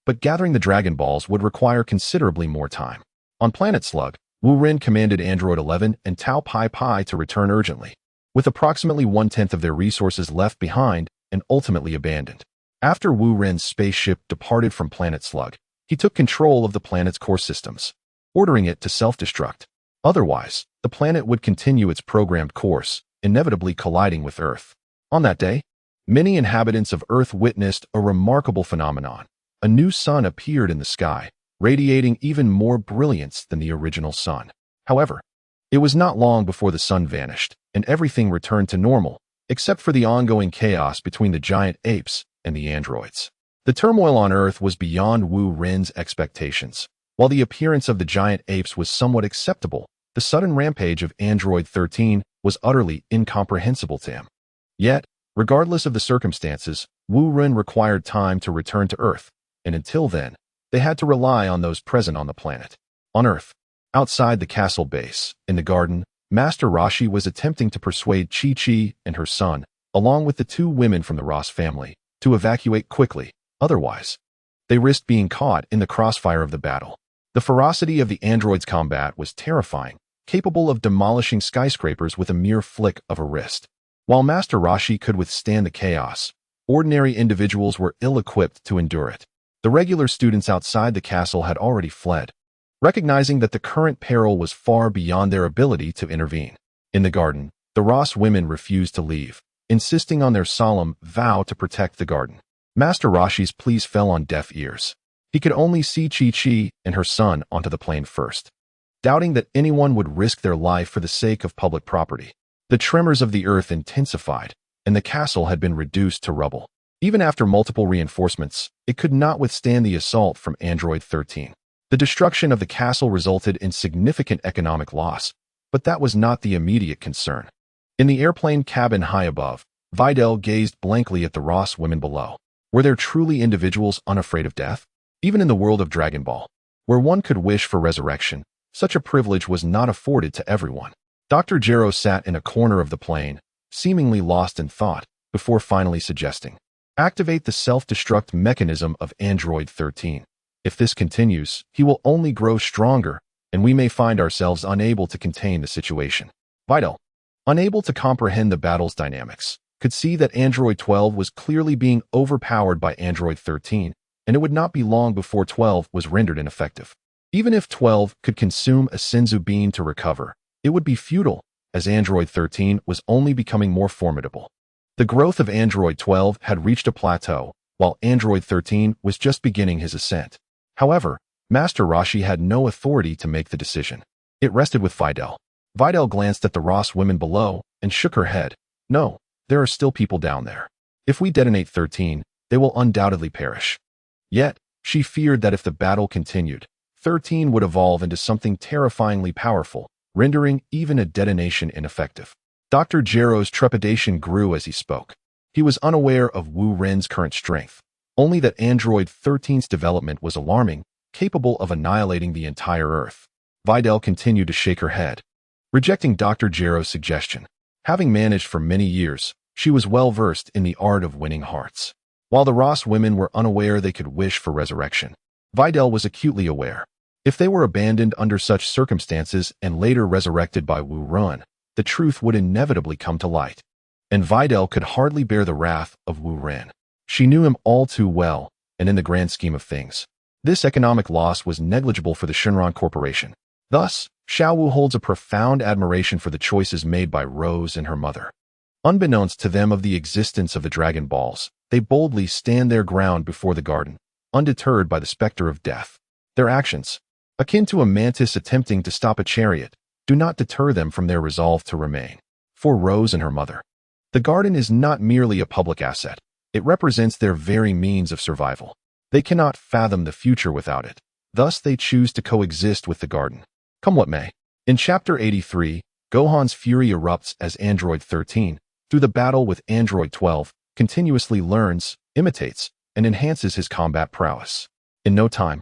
but gathering the Dragon Balls would require considerably more time. On planet Slug, Wu Ren commanded Android 11 and Tao Pai Pai to return urgently, with approximately 1/10 of their resources left behind and ultimately abandoned. After Wu Ren's spaceship departed from planet Slug, he took control of the planet's core systems, ordering it to self-destruct. Otherwise, the planet would continue its programmed course, inevitably colliding with Earth. On that day, many inhabitants of Earth witnessed a remarkable phenomenon. A new sun appeared in the sky, radiating even more brilliance than the original sun. However, it was not long before the sun vanished, and everything returned to normal, except for the ongoing chaos between the giant apes and the androids. The turmoil on Earth was beyond Wu Ren's expectations. While the appearance of the giant apes was somewhat acceptable, the sudden rampage of Android 13 was utterly incomprehensible to him. Yet, regardless of the circumstances, Wu Ren required time to return to Earth, and until then, they had to rely on those present on the planet. On Earth, outside the castle base, in the garden, Master Roshi was attempting to persuade Chi-Chi and her son, along with the 2 women from the Ross family, to evacuate quickly. Otherwise, they risked being caught in the crossfire of the battle. The ferocity of the androids' combat was terrifying, capable of demolishing skyscrapers with a mere flick of a wrist. While Master Roshi could withstand the chaos, ordinary individuals were ill-equipped to endure it. The regular students outside the castle had already fled, recognizing that the current peril was far beyond their ability to intervene. In the garden, the Ross women refused to leave, insisting on their solemn vow to protect the garden. Master Roshi's pleas fell on deaf ears. He could only see Chi-Chi and her son onto the plane first, doubting that anyone would risk their life for the sake of public property. The tremors of the earth intensified, and the castle had been reduced to rubble. Even after multiple reinforcements, it could not withstand the assault from Android 13. The destruction of the castle resulted in significant economic loss, but that was not the immediate concern. In the airplane cabin high above, Videl gazed blankly at the Ross women below. Were there truly individuals unafraid of death? Even in the world of Dragon Ball, where one could wish for resurrection, such a privilege was not afforded to everyone. Dr. Gero sat in a corner of the plane, seemingly lost in thought, before finally suggesting, "Activate the self-destruct mechanism of Android 13. If this continues, he will only grow stronger, and we may find ourselves unable to contain the situation." Videl, unable to comprehend the battle's dynamics, could see that Android 12 was clearly being overpowered by Android 13, and it would not be long before 12 was rendered ineffective. Even if 12 could consume a Senzu bean to recover, it would be futile, as Android 13 was only becoming more formidable. The growth of Android 12 had reached a plateau, while Android 13 was just beginning his ascent. However, Master Roshi had no authority to make the decision. It rested with Videl. Videl glanced at the Ross women below and shook her head. "No, there are still people down there. If we detonate 13, they will undoubtedly perish." Yet, she feared that if the battle continued, 13 would evolve into something terrifyingly powerful, rendering even a detonation ineffective. Dr. Gero's trepidation grew as he spoke. He was unaware of Wu Ren's current strength, only that Android 13's development was alarming, capable of annihilating the entire Earth. Videl continued to shake her head, rejecting Dr. Gero's suggestion. Having managed for many years, she was well versed in the art of winning hearts. While the Ross women were unaware they could wish for resurrection, Videl was acutely aware. If they were abandoned under such circumstances and later resurrected by Wu Ren, the truth would inevitably come to light. And Videl could hardly bear the wrath of Wu Ren. She knew him all too well, and in the grand scheme of things, this economic loss was negligible for the Shinran Corporation. Thus, Xiao Wu holds a profound admiration for the choices made by Rose and her mother. Unbeknownst to them of the existence of the Dragon Balls, they boldly stand their ground before the garden, undeterred by the specter of death. Their actions, akin to a mantis attempting to stop a chariot, do not deter them from their resolve to remain. For Rose and her mother, the garden is not merely a public asset. It represents their very means of survival. They cannot fathom the future without it. Thus, they choose to coexist with the garden, come what may. In Chapter 83, Gohan's fury erupts as Android 13, through the battle with Android 12, continuously learns, imitates, and enhances his combat prowess. In no time,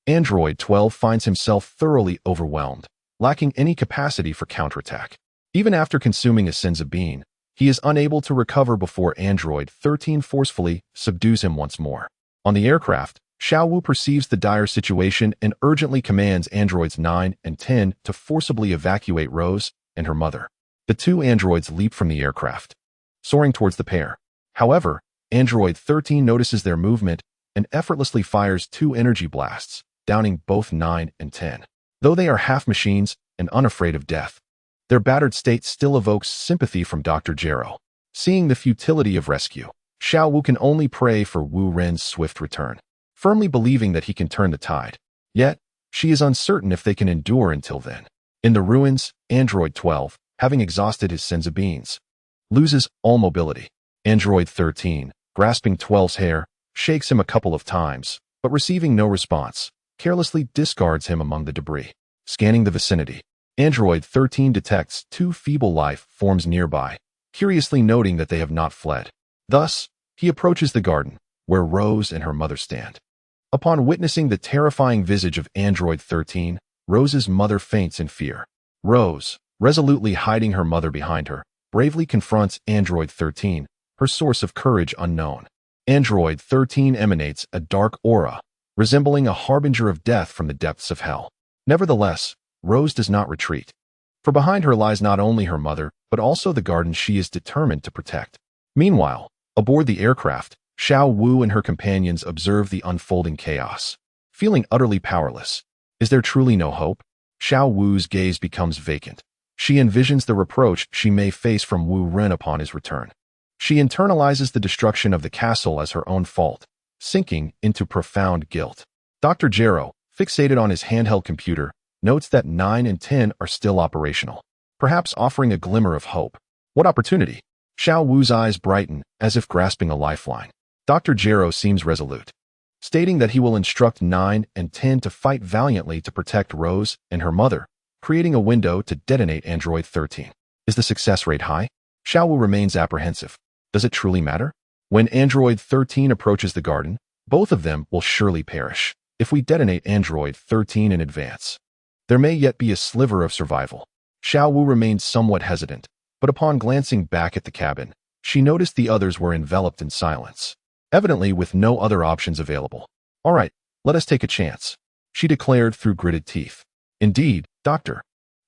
Android 12 finds himself thoroughly overwhelmed, lacking any capacity for counterattack. Even after consuming a Senzu bean, he is unable to recover before Android 13 forcefully subdues him once more. On the aircraft, Xiao Wu perceives the dire situation and urgently commands androids 9 and 10 to forcibly evacuate Rose and her mother. The two androids leap from the aircraft, soaring towards the pair. However, Android 13 notices their movement and effortlessly fires 2 energy blasts, downing both 9 and 10. Though they are half-machines and unafraid of death, their battered state still evokes sympathy from Dr. Gero. Seeing the futility of rescue, Xiao Wu can only pray for Wu Ren's swift return, firmly believing that he can turn the tide. Yet, she is uncertain if they can endure until then. In the ruins, Android 12, having exhausted his Senzu beans, loses all mobility. Android 13, grasping 12's hair, shakes him a couple of times, but receiving no response, carelessly discards him among the debris. Scanning the vicinity, Android 13 detects 2 feeble life forms nearby, curiously noting that they have not fled. Thus, he approaches the garden, where Rose and her mother stand. Upon witnessing the terrifying visage of Android 13, Rose's mother faints in fear. Rose, resolutely hiding her mother behind her, bravely confronts Android 13, her source of courage unknown. Android 13 emanates a dark aura, resembling a harbinger of death from the depths of hell. Nevertheless, Rose does not retreat. For behind her lies not only her mother, but also the garden she is determined to protect. Meanwhile, aboard the aircraft, Xiao Wu and her companions observe the unfolding chaos. Feeling utterly powerless, is there truly no hope? Xiao Wu's gaze becomes vacant. She envisions the reproach she may face from Wu Ren upon his return. She internalizes the destruction of the castle as her own fault, sinking into profound guilt. Dr. Jero, fixated on his handheld computer, notes that 9 and 10 are still operational, perhaps offering a glimmer of hope. What opportunity? Xiao Wu's eyes brighten, as if grasping a lifeline. Dr. Jero seems resolute, stating that he will instruct 9 and 10 to fight valiantly to protect Rose and her mother, creating a window to detonate Android 13. Is the success rate high? Xiao Wu remains apprehensive. Does it truly matter? When Android 13 approaches the garden, both of them will surely perish. If we detonate Android 13 in advance, there may yet be a sliver of survival. Xiao Wu remained somewhat hesitant, but upon glancing back at the cabin, she noticed the others were enveloped in silence, evidently with no other options available. All right, let us take a chance, she declared through gritted teeth. Indeed, Dr.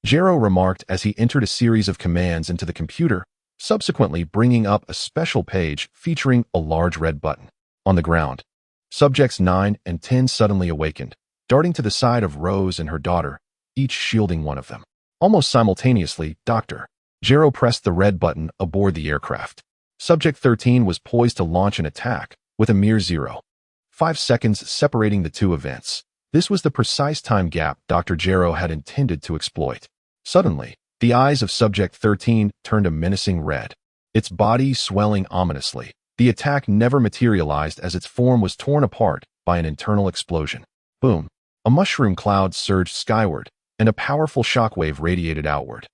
Jero remarked as he entered a series of commands into the computer, subsequently bringing up a special page featuring a large red button. On the ground, subjects 9 and 10 suddenly awakened, darting to the side of Rose and her daughter, each shielding one of them. Almost simultaneously, Dr. Jero pressed the red button aboard the aircraft. Subject 13 was poised to launch an attack, with a mere 0.5 seconds separating the two events. This was the precise time gap Dr. Jero had intended to exploit. Suddenly, the eyes of Subject 13 turned a menacing red, its body swelling ominously. The attack never materialized as its form was torn apart by an internal explosion. Boom! A mushroom cloud surged skyward, and a powerful shockwave radiated outward,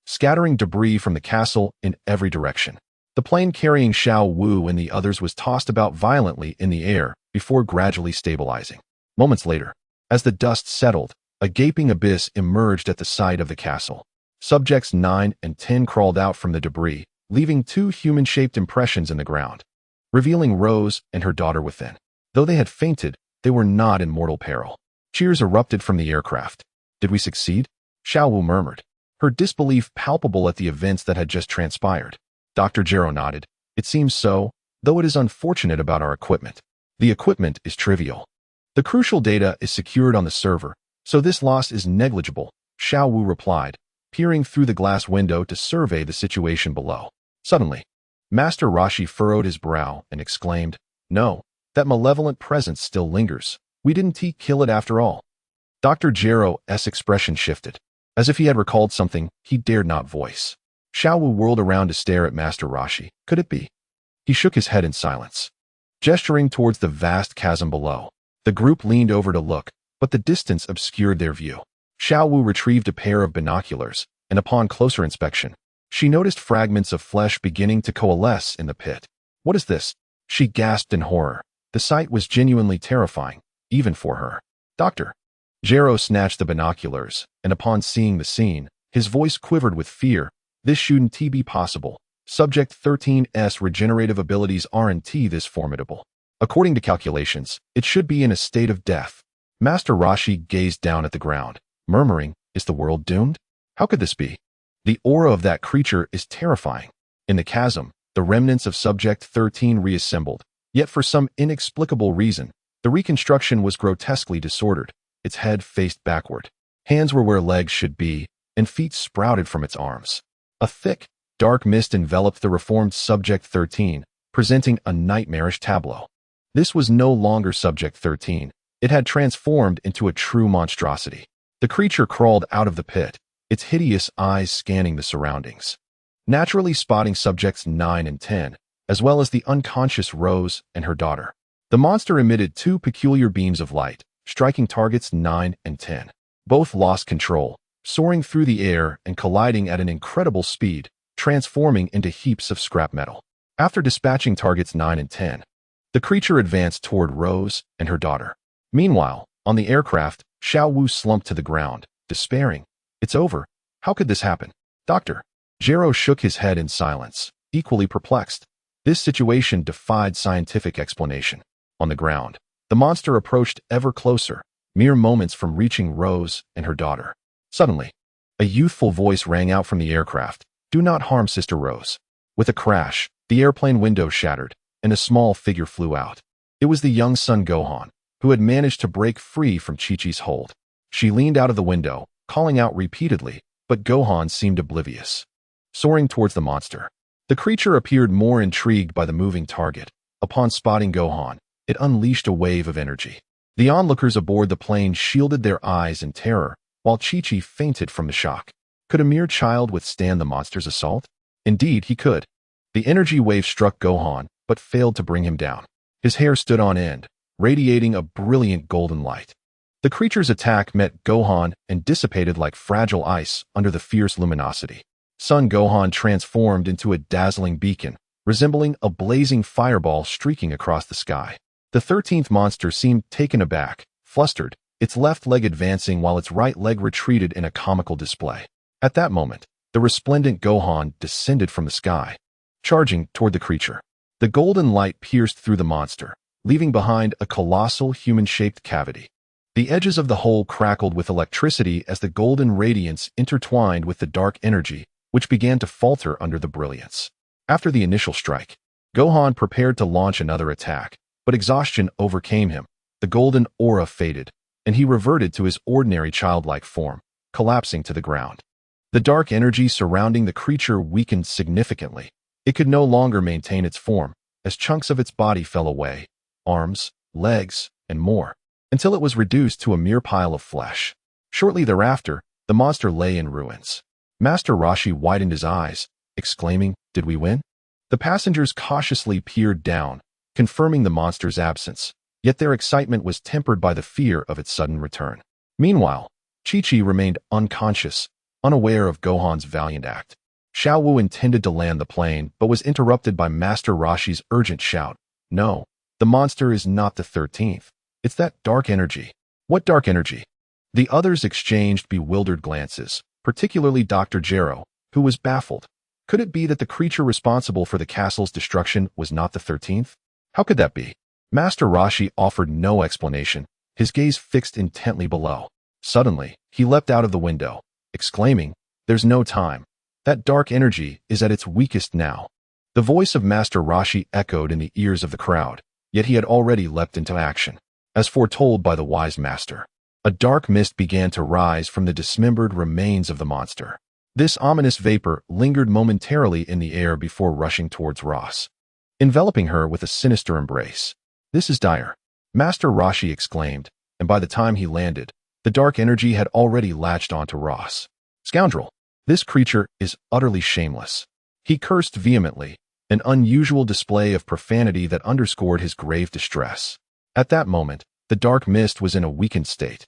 scattering debris from the castle in every direction. The plane carrying Xiao Wu and the others was tossed about violently in the air before gradually stabilizing. Moments later, as the dust settled, a gaping abyss emerged at the side of the castle. Subjects 9 and 10 crawled out from the debris, leaving two human-shaped impressions in the ground, revealing Rose and her daughter within. Though they had fainted, they were not in mortal peril. Cheers erupted from the aircraft. Did we succeed? Xiao Wu murmured, her disbelief palpable at the events that had just transpired. Dr. Jero nodded. It seems so, though it is unfortunate about our equipment. The equipment is trivial. The crucial data is secured on the server, so this loss is negligible, Xiao Wu replied, peering through the glass window to survey the situation below. Suddenly, Master Rashi furrowed his brow and exclaimed, "No, that malevolent presence still lingers. We didn't kill it after all." Dr. Jero's expression shifted. As if he had recalled something he dared not voice. Xiao Wu whirled around to stare at Master Rashi. Could it be? He shook his head in silence, gesturing towards the vast chasm below. The group leaned over to look, but the distance obscured their view. Xiao Wu retrieved a pair of binoculars, and upon closer inspection, she noticed fragments of flesh beginning to coalesce in the pit. What is this? She gasped in horror. The sight was genuinely terrifying, even for her. Doctor. Jero snatched the binoculars, and upon seeing the scene, his voice quivered with fear. This shouldn't be possible. Subject 13's regenerative abilities aren't this formidable. According to calculations, it should be in a state of death. Master Rashi gazed down at the ground, murmuring, "Is the world doomed? How could this be? The aura of that creature is terrifying." In the chasm, the remnants of Subject 13 reassembled, yet for some inexplicable reason, the reconstruction was grotesquely disordered. Its head faced backward. Hands were where legs should be, and feet sprouted from its arms. A thick, dark mist enveloped the reformed Subject 13, presenting a nightmarish tableau. This was no longer Subject 13. It had transformed into a true monstrosity. The creature crawled out of the pit, its hideous eyes scanning the surroundings, naturally spotting Subjects 9 and 10, as well as the unconscious Rose and her daughter. The monster emitted two peculiar beams of light, striking targets 9 and 10. Both lost control, soaring through the air and colliding at an incredible speed, transforming into heaps of scrap metal. After dispatching targets 9 and 10, the creature advanced toward Rose and her daughter. Meanwhile, on the aircraft, Xiao Wu slumped to the ground, despairing. It's over. How could this happen? Doctor. Jero shook his head in silence, equally perplexed. This situation defied scientific explanation. On the ground, the monster approached ever closer, mere moments from reaching Rose and her daughter. Suddenly, a youthful voice rang out from the aircraft. "Do not harm Sister Rose." With a crash, the airplane window shattered, and a small figure flew out. It was the young son Gohan, who had managed to break free from Chi-Chi's hold. She leaned out of the window, calling out repeatedly, but Gohan seemed oblivious. Soaring towards the monster, the creature appeared more intrigued by the moving target. Upon spotting Gohan, it unleashed a wave of energy. The onlookers aboard the plane shielded their eyes in terror, while Chi-Chi fainted from the shock. Could a mere child withstand the monster's assault? Indeed, he could. The energy wave struck Gohan, but failed to bring him down. His hair stood on end, radiating a brilliant golden light. The creature's attack met Gohan and dissipated like fragile ice under the fierce luminosity. Son Gohan transformed into a dazzling beacon, resembling a blazing fireball streaking across the sky. The 13th monster seemed taken aback, flustered, its left leg advancing while its right leg retreated in a comical display. At that moment, the resplendent Gohan descended from the sky, charging toward the creature. The golden light pierced through the monster, leaving behind a colossal human-shaped cavity. The edges of the hole crackled with electricity as the golden radiance intertwined with the dark energy, which began to falter under the brilliance. After the initial strike, Gohan prepared to launch another attack, but exhaustion overcame him. The golden aura faded, and he reverted to his ordinary childlike form, collapsing to the ground. The dark energy surrounding the creature weakened significantly. It could no longer maintain its form, as chunks of its body fell away, arms, legs, and more, until it was reduced to a mere pile of flesh. Shortly thereafter, the monster lay in ruins. Master Roshi widened his eyes, exclaiming, "Did we win?" The passengers cautiously peered down, confirming the monster's absence, yet their excitement was tempered by the fear of its sudden return. Meanwhile, Chi-Chi remained unconscious, unaware of Gohan's valiant act. Xiao Wu intended to land the plane, but was interrupted by Master Roshi's urgent shout. "No, the monster is not the 13th. It's that dark energy." "What dark energy?" The others exchanged bewildered glances, particularly Dr. Gero, who was baffled. Could it be that the creature responsible for the castle's destruction was not the 13th? How could that be? Master Roshi offered no explanation, his gaze fixed intently below. Suddenly, he leapt out of the window, exclaiming, "There's no time. That dark energy is at its weakest now." The voice of Master Roshi echoed in the ears of the crowd, yet he had already leapt into action. As foretold by the wise master, a dark mist began to rise from the dismembered remains of the monster. This ominous vapor lingered momentarily in the air before rushing towards Ross, enveloping her with a sinister embrace. "This is dire," Master Roshi exclaimed, and by the time he landed, the dark energy had already latched onto Ross. "Scoundrel! This creature is utterly shameless." He cursed vehemently, an unusual display of profanity that underscored his grave distress. At that moment, the dark mist was in a weakened state,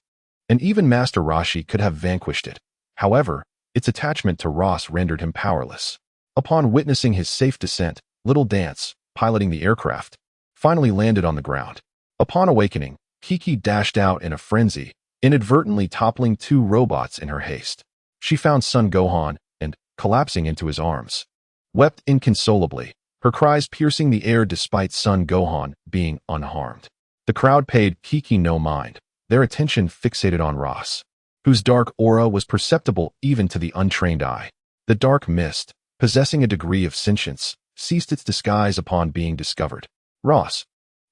and even Master Roshi could have vanquished it. However, its attachment to Ross rendered him powerless. Upon witnessing his safe descent, Little Dance, piloting the aircraft, finally landed on the ground. Upon awakening, Kiki dashed out in a frenzy, inadvertently toppling two robots in her haste. She found Son Gohan and, collapsing into his arms, wept inconsolably, her cries piercing the air despite Son Gohan being unharmed. The crowd paid Kiki no mind, their attention fixated on Ross, whose dark aura was perceptible even to the untrained eye. The dark mist, possessing a degree of sentience, ceased its disguise upon being discovered. Ross,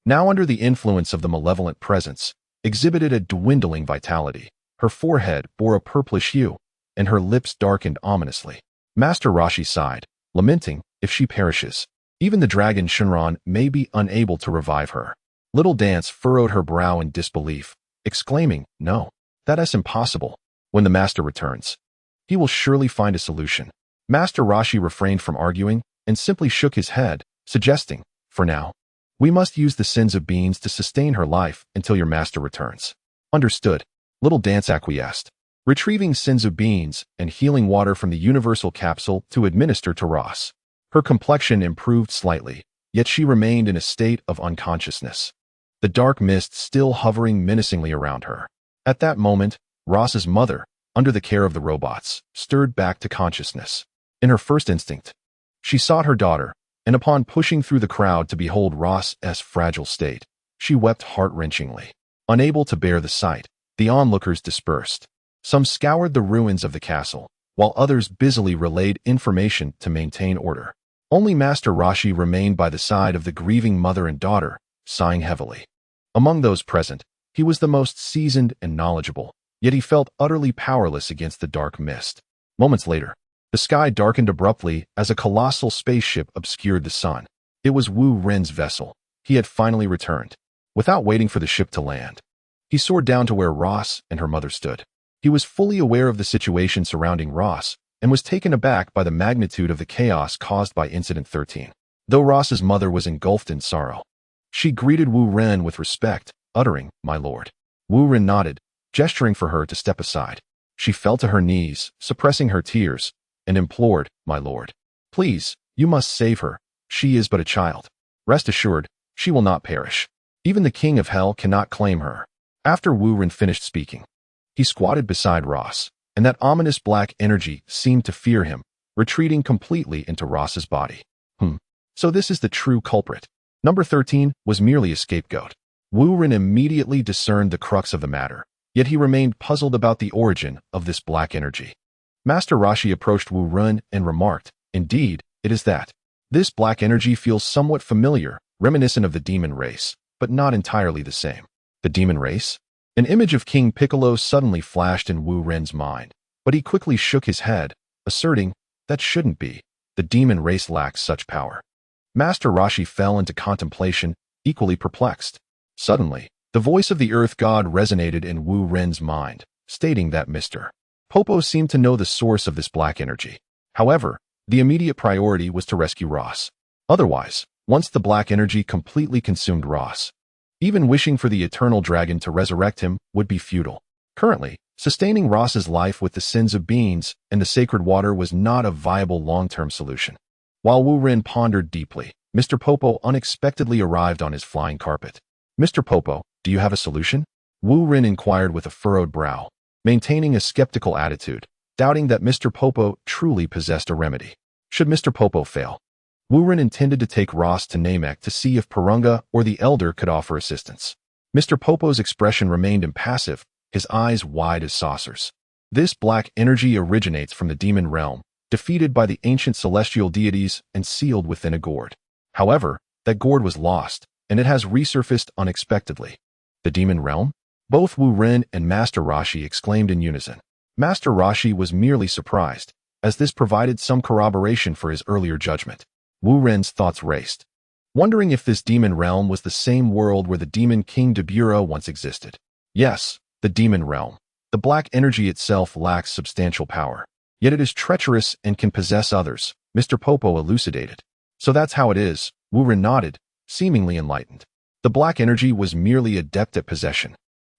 now under the influence of the malevolent presence, exhibited a dwindling vitality. Her forehead bore a purplish hue, and her lips darkened ominously. Master Roshi sighed, lamenting, "If she perishes, even the dragon Shenron may be unable to revive her." Little Dance furrowed her brow in disbelief, exclaiming, "No, that is impossible. When the master returns, he will surely find a solution." Master Roshi refrained from arguing and simply shook his head, suggesting, "For now, we must use the sins of beans to sustain her life until your master returns." "Understood." Little Dance acquiesced, retrieving sins of beans and healing water from the universal capsule to administer to Ross. Her complexion improved slightly, yet she remained in a state of unconsciousness, the dark mist still hovering menacingly around her. At that moment, Ross's mother, under the care of the robots, stirred back to consciousness. In her first instinct, she sought her daughter, and upon pushing through the crowd to behold Ross's fragile state, she wept heart-wrenchingly. Unable to bear the sight, the onlookers dispersed. Some scoured the ruins of the castle, while others busily relayed information to maintain order. Only Master Roshi remained by the side of the grieving mother and daughter, sighing heavily. Among those present, he was the most seasoned and knowledgeable, yet he felt utterly powerless against the dark mist. Moments later, the sky darkened abruptly as a colossal spaceship obscured the sun. It was Wu Ren's vessel. He had finally returned. Without waiting for the ship to land, He soared down to where Ross and her mother stood. He was fully aware of the situation surrounding Ross and was taken aback by the magnitude of the chaos caused by Incident 13. Though Ross's mother was engulfed in sorrow, she greeted Wu Ren with respect, uttering, "My lord." Wu Ren nodded, gesturing for her to step aside. She fell to her knees, suppressing her tears, and implored, "My lord, please, you must save her. She is but a child. Rest assured, she will not perish. Even the king of hell cannot claim her." After Wu Ren finished speaking, he squatted beside Ross, and that ominous black energy seemed to fear him, retreating completely into Ross's body. So this is the true culprit. Number 13 was merely a scapegoat. Wu Ren immediately discerned the crux of the matter, yet he remained puzzled about the origin of this black energy. Master Rashi approached Wu Ren and remarked, "Indeed, it is that. This black energy feels somewhat familiar, reminiscent of the demon race, but not entirely the same." The demon race? An image of King Piccolo suddenly flashed in Wu Ren's mind, but he quickly shook his head, asserting, "That shouldn't be. The demon race lacks such power." Master Rashi fell into contemplation, equally perplexed. Suddenly, the voice of the Earth God resonated in Wu Ren's mind, stating that Mr. Popo seemed to know the source of this black energy. However, the immediate priority was to rescue Ross. Otherwise, once the black energy completely consumed Ross, even wishing for the eternal dragon to resurrect him would be futile. Currently, sustaining Ross's life with the sins of beings and the sacred water was not a viable long-term solution. While Wu Ren pondered deeply, Mr. Popo unexpectedly arrived on his flying carpet. "Mr. Popo, do you have a solution?" Wu Ren inquired with a furrowed brow, maintaining a skeptical attitude, doubting that Mr. Popo truly possessed a remedy. Should Mr. Popo fail, Wu Ren intended to take Ross to Namek to see if Purunga or the Elder could offer assistance. Mr. Popo's expression remained impassive, his eyes wide as saucers. This black energy originates from the demon realm, defeated by the ancient celestial deities and sealed within a gourd. However, that gourd was lost, and it has resurfaced unexpectedly. The demon realm? Both Wu Ren and Master Rashi exclaimed in unison. Master Rashi was merely surprised, as this provided some corroboration for his earlier judgment. Wu Ren's thoughts raced, wondering if this demon realm was the same world where the demon King Debura once existed. Yes, the demon realm. The black energy itself lacks substantial power, yet it is treacherous and can possess others, Mr. Popo elucidated. So that's how it is, Wu Ren nodded, seemingly enlightened. The black energy was merely adept at possession.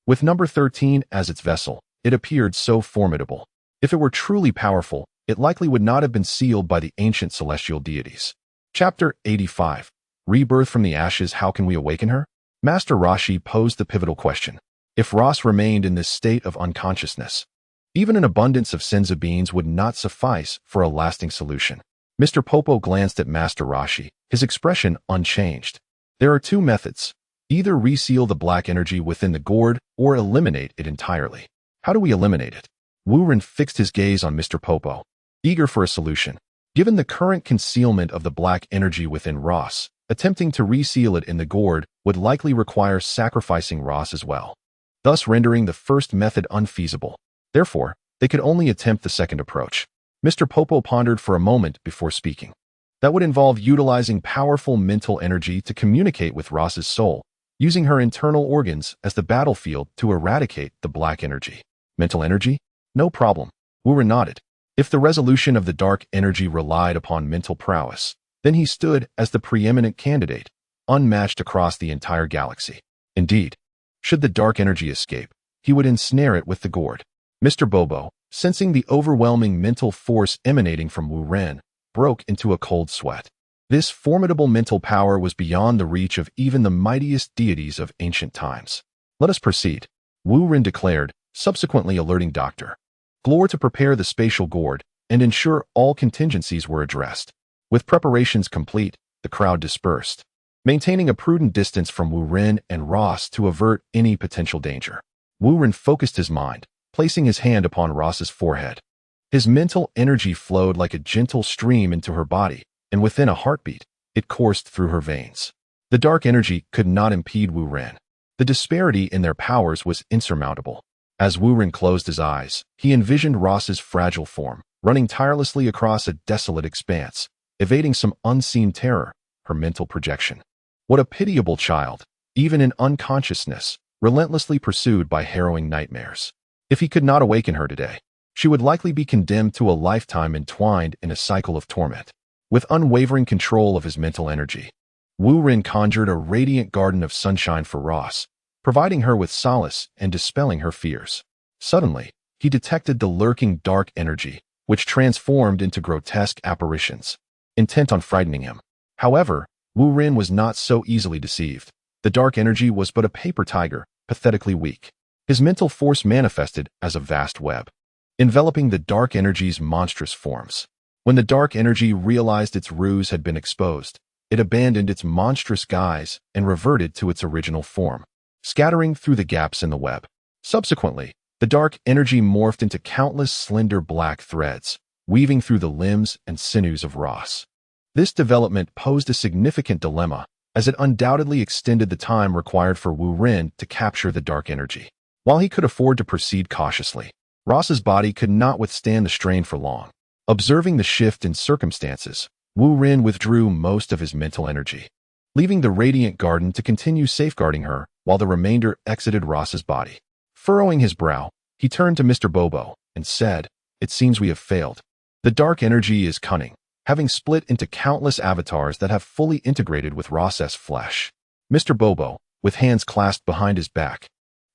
With number 13 as its vessel, it appeared so formidable. If it were truly powerful, it likely would not have been sealed by the ancient celestial deities. Chapter 85. Rebirth from the Ashes. How can we awaken her? Master Rashi posed the pivotal question. If Ross remained in this state of unconsciousness, even an abundance of senzu beans would not suffice for a lasting solution. Mr. Popo glanced at Master Rashi, his expression unchanged. There are two methods. Either reseal the black energy within the gourd or eliminate it entirely. How do we eliminate it? Wu Ren fixed his gaze on Mr. Popo, eager for a solution. Given the current concealment of the black energy within Ross, attempting to reseal it in the gourd would likely require sacrificing Ross as well, thus rendering the first method unfeasible. Therefore, they could only attempt the second approach. Mr. Popo pondered for a moment before speaking. That would involve utilizing powerful mental energy to communicate with Ross's soul, using her internal organs as the battlefield to eradicate the black energy. Mental energy? No problem. Wu Ren nodded. If the resolution of the dark energy relied upon mental prowess, then he stood as the preeminent candidate, unmatched across the entire galaxy. Indeed, should the dark energy escape, he would ensnare it with the gourd. Mr. Bobo, sensing the overwhelming mental force emanating from Wu Ren, broke into a cold sweat. This formidable mental power was beyond the reach of even the mightiest deities of ancient times. Let us proceed, Wu Ren declared, subsequently alerting Dr. Glor to prepare the spatial gourd and ensure all contingencies were addressed. With preparations complete, the crowd dispersed, maintaining a prudent distance from Wu Ren and Ross to avert any potential danger. Wu Ren focused his mind, placing his hand upon Ross's forehead. His mental energy flowed like a gentle stream into her body, and within a heartbeat, it coursed through her veins. The dark energy could not impede Wu Ren. The disparity in their powers was insurmountable. As Wu Ren closed his eyes, he envisioned Ross's fragile form, running tirelessly across a desolate expanse, evading some unseen terror, her mental projection. What a pitiable child, even in unconsciousness, relentlessly pursued by harrowing nightmares. If he could not awaken her today, she would likely be condemned to a lifetime entwined in a cycle of torment. With unwavering control of his mental energy, Wu Ren conjured a radiant garden of sunshine for Ross, providing her with solace and dispelling her fears. Suddenly, he detected the lurking dark energy, which transformed into grotesque apparitions, intent on frightening him. However, Wu Ren was not so easily deceived. The dark energy was but a paper tiger, pathetically weak. His mental force manifested as a vast web, enveloping the dark energy's monstrous forms. When the dark energy realized its ruse had been exposed, it abandoned its monstrous guise and reverted to its original form, scattering through the gaps in the web. Subsequently, the dark energy morphed into countless slender black threads, weaving through the limbs and sinews of Ross. This development posed a significant dilemma, as it undoubtedly extended the time required for Wu Ren to capture the dark energy. While he could afford to proceed cautiously, Ross's body could not withstand the strain for long. Observing the shift in circumstances, Wu Ren withdrew most of his mental energy, leaving the radiant garden to continue safeguarding her while the remainder exited Ross's body. Furrowing his brow, he turned to Mr. Bobo and said, "It seems we have failed. The dark energy is cunning, having split into countless avatars that have fully integrated with Ross's flesh." Mr. Bobo, with hands clasped behind his back,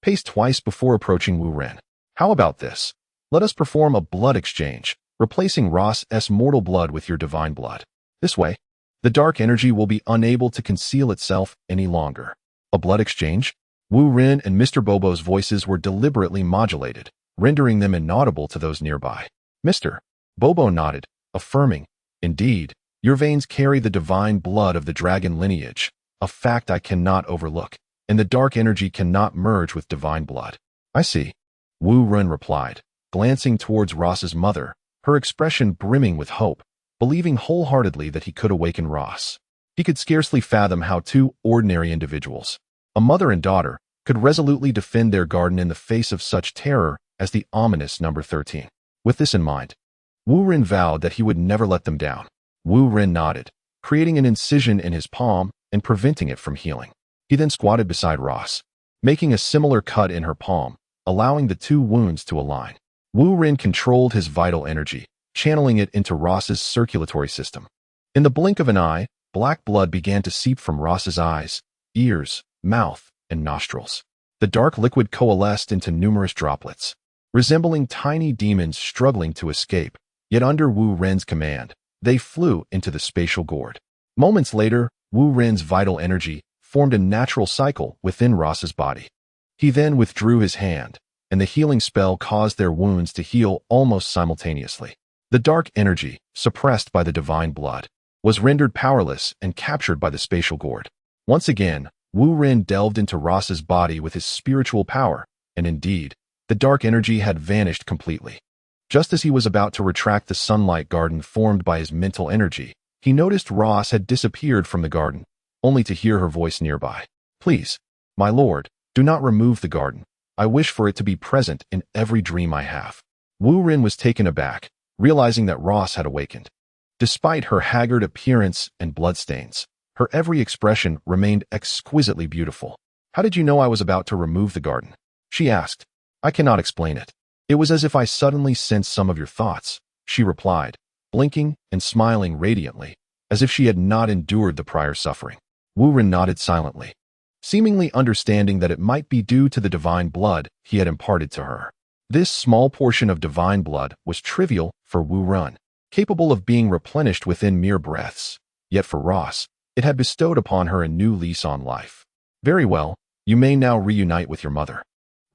paced twice before approaching Wu Ren. "How about this? Let us perform a blood exchange, replacing Ross's mortal blood with your divine blood. This way, the dark energy will be unable to conceal itself any longer." A blood exchange? Wu Ren and Mr. Bobo's voices were deliberately modulated, rendering them inaudible to those nearby. Mr. Bobo nodded, affirming, "Indeed, your veins carry the divine blood of the dragon lineage, a fact I cannot overlook, and the dark energy cannot merge with divine blood." "I see," Wu Ren replied, glancing towards Ross's mother, her expression brimming with hope, believing wholeheartedly that he could awaken Ross. He could scarcely fathom how two ordinary individuals, a mother and daughter, could resolutely defend their garden in the face of such terror as the ominous number 13. With this in mind, Wu Ren vowed that he would never let them down. Wu Ren nodded, creating an incision in his palm and preventing it from healing. He then squatted beside Ross, making a similar cut in her palm, allowing the two wounds to align. Wu Ren controlled his vital energy, channeling it into Ross's circulatory system. In the blink of an eye, black blood began to seep from Ross's eyes, ears, mouth, and nostrils. The dark liquid coalesced into numerous droplets, resembling tiny demons struggling to escape, yet under Wu Ren's command, they flew into the spatial gourd. Moments later, Wu Ren's vital energy formed a natural cycle within Ross's body. He then withdrew his hand, and the healing spell caused their wounds to heal almost simultaneously. The dark energy, suppressed by the divine blood, was rendered powerless and captured by the spatial gourd. Once again, Wu Ren delved into Ross's body with his spiritual power, and indeed, the dark energy had vanished completely. Just as he was about to retract the sunlight garden formed by his mental energy, he noticed Ross had disappeared from the garden, only to hear her voice nearby. "Please, my lord, do not remove the garden. I wish for it to be present in every dream I have." Wu Ren was taken aback, realizing that Ross had awakened. Despite her haggard appearance and bloodstains, her every expression remained exquisitely beautiful. "How did you know I was about to remove the garden?" she asked. "I cannot explain it. It was as if I suddenly sensed some of your thoughts," she replied, blinking and smiling radiantly, as if she had not endured the prior suffering. Wu Ren nodded silently, seemingly understanding that it might be due to the divine blood he had imparted to her. This small portion of divine blood was trivial for Wu Ren, capable of being replenished within mere breaths. Yet for Ross, it had bestowed upon her a new lease on life. "Very well, you may now reunite with your mother,"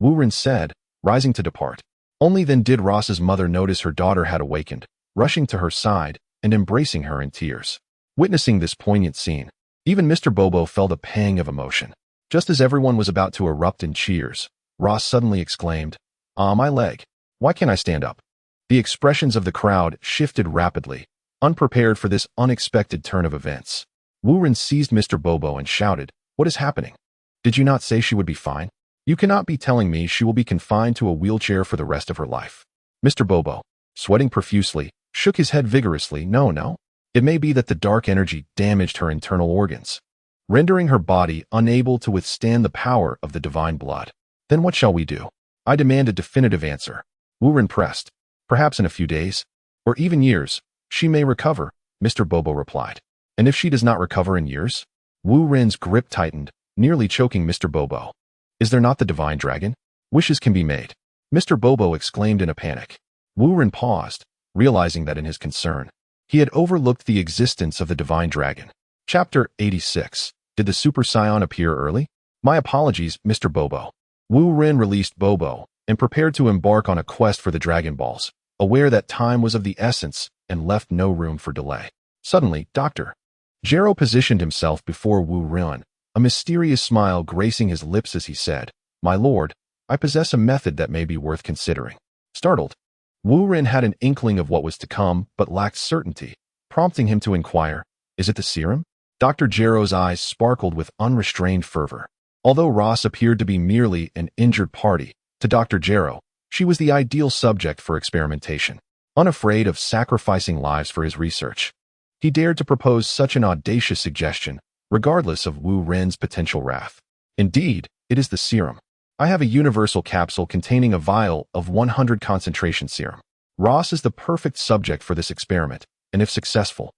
Wu Ren said, rising to depart. Only then did Ross's mother notice her daughter had awakened, rushing to her side and embracing her in tears. Witnessing this poignant scene, even Mr. Bobo felt a pang of emotion. Just as everyone was about to erupt in cheers, Ross suddenly exclaimed, "Ah, my leg. Why can't I stand up?" The expressions of the crowd shifted rapidly, unprepared for this unexpected turn of events. Wu Ren seized Mr. Bobo and shouted, "What is happening? Did you not say she would be fine? You cannot be telling me she will be confined to a wheelchair for the rest of her life." Mr. Bobo, sweating profusely, shook his head vigorously. No. It may be that the dark energy damaged her internal organs." rendering her body unable to withstand the power of the divine blood. Then what shall we do? I demand a definitive answer. Wu Ren pressed. Perhaps in a few days, or even years, she may recover, Mr. Bobo replied. And if she does not recover in years? Wu Ren's grip tightened, nearly choking Mr. Bobo. Is there not the divine dragon? Wishes can be made. Mr. Bobo exclaimed in a panic. Wu Ren paused, realizing that in his concern, he had overlooked the existence of the divine dragon. Chapter 86. Did the Super Saiyan appear early? My apologies, Mr. Bobo. Wu Ren released Bobo and prepared to embark on a quest for the Dragon Balls, aware that time was of the essence and left no room for delay. Suddenly, Dr. Gero positioned himself before Wu Ren, a mysterious smile gracing his lips as he said, My lord, I possess a method that may be worth considering. Startled, Wu Ren had an inkling of what was to come but lacked certainty, prompting him to inquire, Is it the serum? Dr. Gero's eyes sparkled with unrestrained fervor. Although Ross appeared to be merely an injured party, to Dr. Gero, she was the ideal subject for experimentation. Unafraid of sacrificing lives for his research, he dared to propose such an audacious suggestion, regardless of Wu Ren's potential wrath. Indeed, it is the serum. I have a universal capsule containing a vial of 100 concentration serum. Ross is the perfect subject for this experiment, and if successful,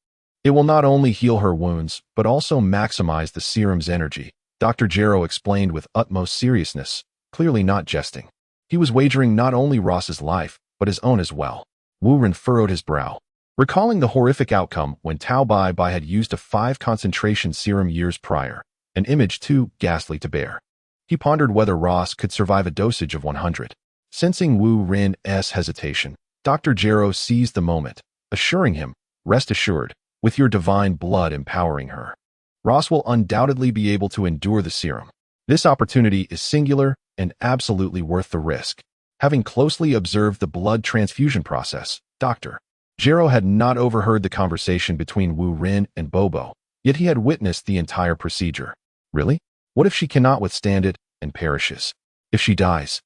it will not only heal her wounds, but also maximize the serum's energy, Dr. Gero explained with utmost seriousness, clearly not jesting. He was wagering not only Ross's life, but his own as well. Wu Ren furrowed his brow, recalling the horrific outcome when Tao Bai Bai had used a 5 concentration serum years prior, an image too ghastly to bear. He pondered whether Ross could survive a dosage of 100. Sensing Wu Ren's hesitation, Dr. Gero seized the moment, assuring him, Rest assured, with your divine blood empowering her, Ross will undoubtedly be able to endure the serum. This opportunity is singular and absolutely worth the risk. Having closely observed the blood transfusion process, Dr. Gero had not overheard the conversation between Wu Ren and Bobo, yet he had witnessed the entire procedure. Really? What if she cannot withstand it and perishes? If she dies,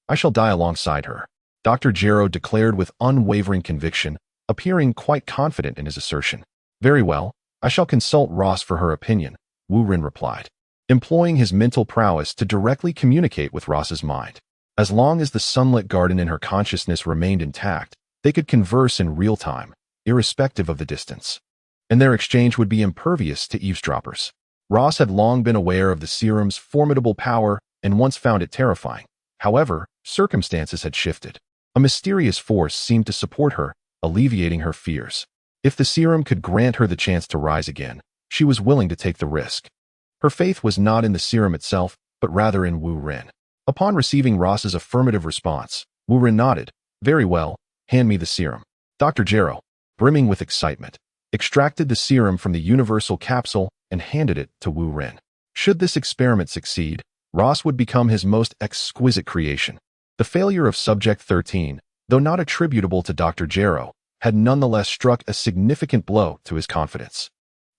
I shall die alongside her, Dr. Gero declared with unwavering conviction, appearing quite confident in his assertion. Very well, I shall consult Ross for her opinion, Wu Ren replied, employing his mental prowess to directly communicate with Ross's mind. As long as the sunlit garden in her consciousness remained intact, they could converse in real time, irrespective of the distance. And their exchange would be impervious to eavesdroppers. Ross had long been aware of the serum's formidable power and once found it terrifying. However, circumstances had shifted. A mysterious force seemed to support her, alleviating her fears. If the serum could grant her the chance to rise again, she was willing to take the risk. Her faith was not in the serum itself, but rather in Wu Ren. Upon receiving Ross's affirmative response, Wu Ren nodded. Very well, hand me the serum. Dr. Gero, brimming with excitement, extracted the serum from the universal capsule and handed it to Wu Ren. Should this experiment succeed, Ross would become his most exquisite creation. The failure of Subject 13, though not attributable to Dr. Gero, had nonetheless struck a significant blow to his confidence.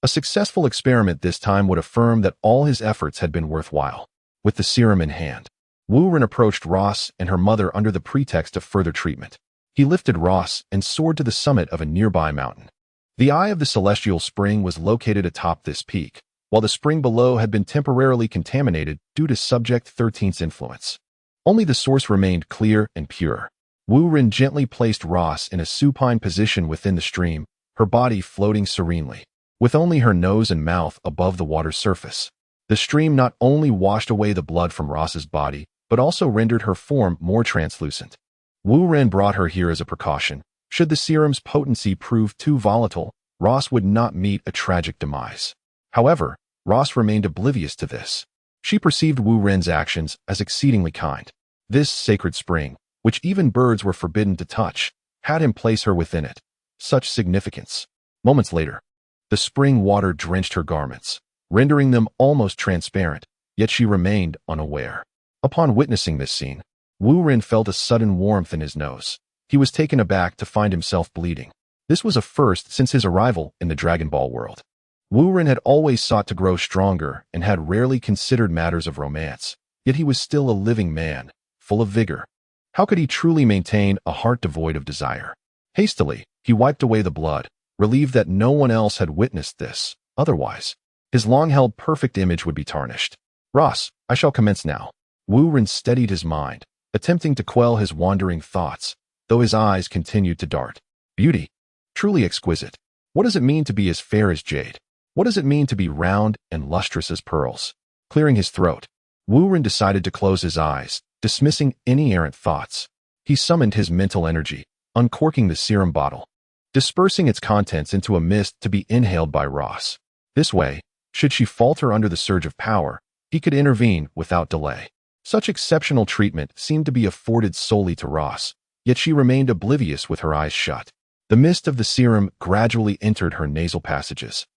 A successful experiment this time would affirm that all his efforts had been worthwhile. With the serum in hand, Wu Ren approached Ross and her mother under the pretext of further treatment. He lifted Ross and soared to the summit of a nearby mountain. The eye of the celestial spring was located atop this peak, while the spring below had been temporarily contaminated due to Subject 13's influence. Only the source remained clear and pure. Wu Ren gently placed Ross in a supine position within the stream, her body floating serenely, with only her nose and mouth above the water's surface. The stream not only washed away the blood from Ross's body, but also rendered her form more translucent. Wu Ren brought her here as a precaution. Should the serum's potency prove too volatile, Ross would not meet a tragic demise. However, Ross remained oblivious to this. She perceived Wu Ren's actions as exceedingly kind. This sacred spring, which even birds were forbidden to touch, had him place her within it. Such significance. Moments later, the spring water drenched her garments, rendering them almost transparent, yet she remained unaware. Upon witnessing this scene, Wu Ren felt a sudden warmth in his nose. He was taken aback to find himself bleeding. This was a first since his arrival in the Dragon Ball world. Wu Ren had always sought to grow stronger and had rarely considered matters of romance, yet he was still a living man, full of vigor. How could he truly maintain a heart devoid of desire? Hastily, he wiped away the blood, relieved that no one else had witnessed this. Otherwise, His long-held perfect image would be tarnished. Ross, I shall commence now. Wu Ren steadied his mind, attempting to quell his wandering thoughts, though his eyes continued to dart. Beauty. Truly exquisite. What does it mean to be as fair as jade? What does it mean to be round and lustrous as pearls? Clearing his throat, Wu Ren decided to close his eyes, dismissing any errant thoughts. He summoned his mental energy, uncorking the serum bottle, dispersing its contents into a mist to be inhaled by Ross. This way, should she falter under the surge of power, he could intervene without delay. Such exceptional treatment seemed to be afforded solely to Ross, yet she remained oblivious with her eyes shut. The mist of the serum gradually entered her nasal passages,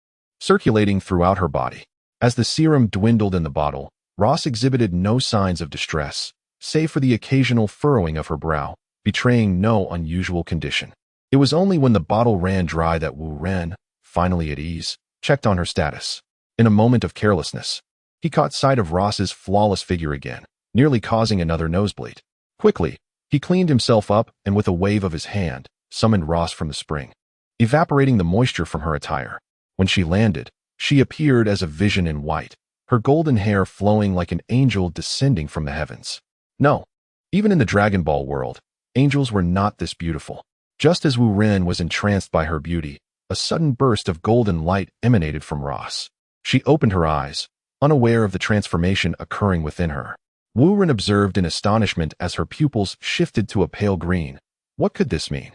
circulating throughout her body. As the serum dwindled in the bottle, Ross exhibited no signs of distress, save for the occasional furrowing of her brow, betraying no unusual condition. It was only when the bottle ran dry that Wu Ren, finally at ease, checked on her status. In a moment of carelessness, he caught sight of Ross's flawless figure again, nearly causing another nosebleed. Quickly, he cleaned himself up and with a wave of his hand, summoned Ross from the spring, evaporating the moisture from her attire. When she landed, she appeared as a vision in white, her golden hair flowing like an angel descending from the heavens. No, even in the Dragon Ball world, angels were not this beautiful. Just as Wu Ren was entranced by her beauty, a sudden burst of golden light emanated from Ross. She opened her eyes, unaware of the transformation occurring within her. Wu Ren observed in astonishment as her pupils shifted to a pale green. What could this mean?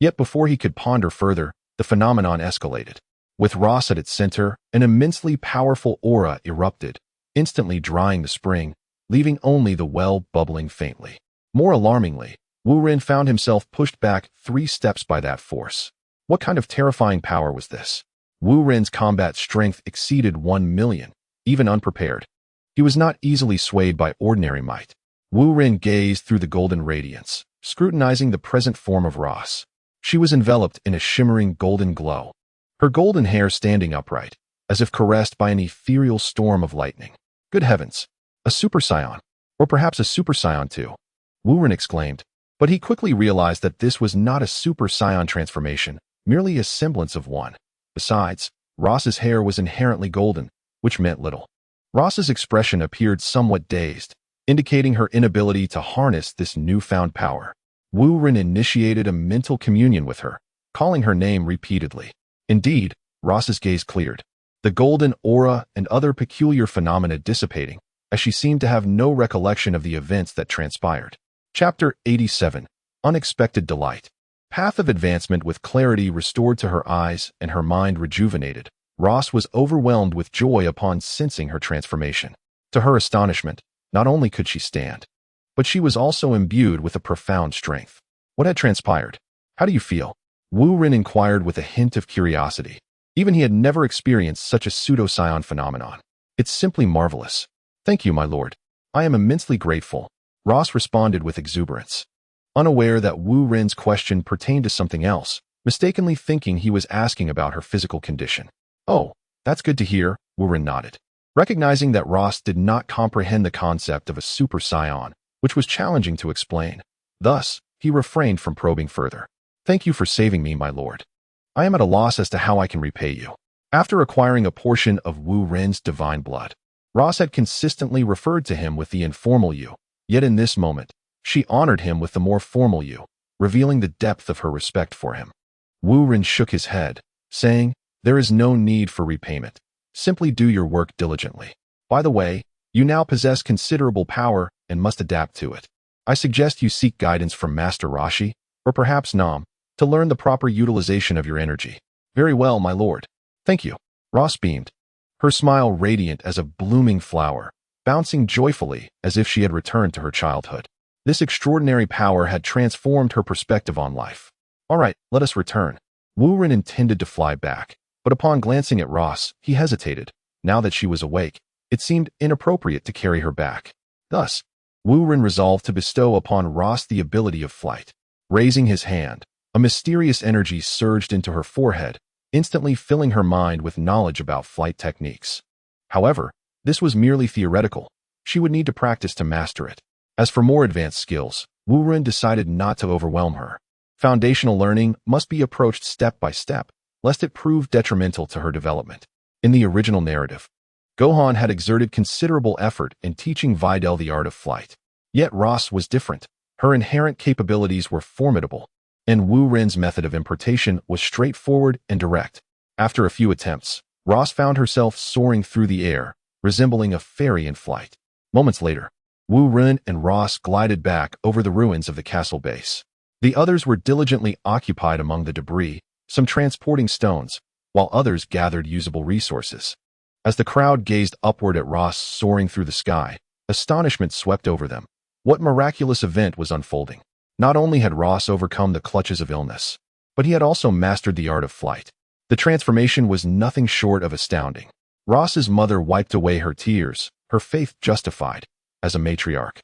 Yet before he could ponder further, the phenomenon escalated. With Ross at its center, an immensely powerful aura erupted, instantly drying the spring, leaving only the well bubbling faintly. More alarmingly, Wu Ren found himself pushed back 3 steps by that force. What kind of terrifying power was this? Wu Ren's combat strength exceeded 1 million, even unprepared. He was not easily swayed by ordinary might. Wu Ren gazed through the golden radiance, scrutinizing the present form of Ross. She was enveloped in a shimmering golden glow, her golden hair standing upright, as if caressed by an ethereal storm of lightning. Good heavens! A Super Saiyan, or perhaps a Super Saiyan too, Wu Ren exclaimed, but he quickly realized that this was not a Super Saiyan transformation, merely a semblance of one. Besides, Ross's hair was inherently golden, which meant little. Ross's expression appeared somewhat dazed, indicating her inability to harness this newfound power. Wu Ren initiated a mental communion with her, calling her name repeatedly. Indeed, Ross's gaze cleared, the golden aura and other peculiar phenomena dissipating, as she seemed to have no recollection of the events that transpired. Chapter 87. Unexpected Delight. Path of advancement with clarity restored to her eyes and her mind rejuvenated. Ross was overwhelmed with joy upon sensing her transformation. To her astonishment, not only could she stand, but she was also imbued with a profound strength. What had transpired? How do you feel? Wu Ren inquired with a hint of curiosity. Even he had never experienced such a pseudo-scion phenomenon. It's simply marvelous. Thank you, my lord. I am immensely grateful, Ross responded with exuberance, unaware that Wu Ren's question pertained to something else, mistakenly thinking he was asking about her physical condition. Oh, that's good to hear, Wu Ren nodded, recognizing that Ross did not comprehend the concept of a Super Saiyan, which was challenging to explain. Thus, he refrained from probing further. Thank you for saving me, my lord. I am at a loss as to how I can repay you. After acquiring a portion of Wu Ren's divine blood, Ross had consistently referred to him with the informal you, yet in this moment, she honored him with the more formal you, revealing the depth of her respect for him. Wu Ren shook his head, saying, There is no need for repayment. Simply do your work diligently. By the way, you now possess considerable power and must adapt to it. I suggest you seek guidance from Master Rashi, or perhaps Nam, to learn the proper utilization of your energy. Very well, my lord. Thank you. Ross beamed, her smile radiant as a blooming flower, bouncing joyfully as if she had returned to her childhood. This extraordinary power had transformed her perspective on life. All right, let us return. Wu Ren intended to fly back, but upon glancing at Ross, he hesitated. Now that she was awake, it seemed inappropriate to carry her back. Thus, Wu Ren resolved to bestow upon Ross the ability of flight. Raising his hand, a mysterious energy surged into her forehead, instantly filling her mind with knowledge about flight techniques. However, this was merely theoretical. She would need to practice to master it. As for more advanced skills, Wu Ren decided not to overwhelm her. Foundational learning must be approached step by step, lest it prove detrimental to her development. In the original narrative, Gohan had exerted considerable effort in teaching Videl the art of flight. Yet Ross was different. Her inherent capabilities were formidable, and Wu Rin's method of importation was straightforward and direct. After a few attempts, Ross found herself soaring through the air, resembling a fairy in flight. Moments later, Wu Rin and Ross glided back over the ruins of the castle base. The others were diligently occupied among the debris, some transporting stones, while others gathered usable resources. As the crowd gazed upward at Ross soaring through the sky, astonishment swept over them. What miraculous event was unfolding? Not only had Ross overcome the clutches of illness, but he had also mastered the art of flight. The transformation was nothing short of astounding. Ross's mother wiped away her tears, her faith justified. As a matriarch,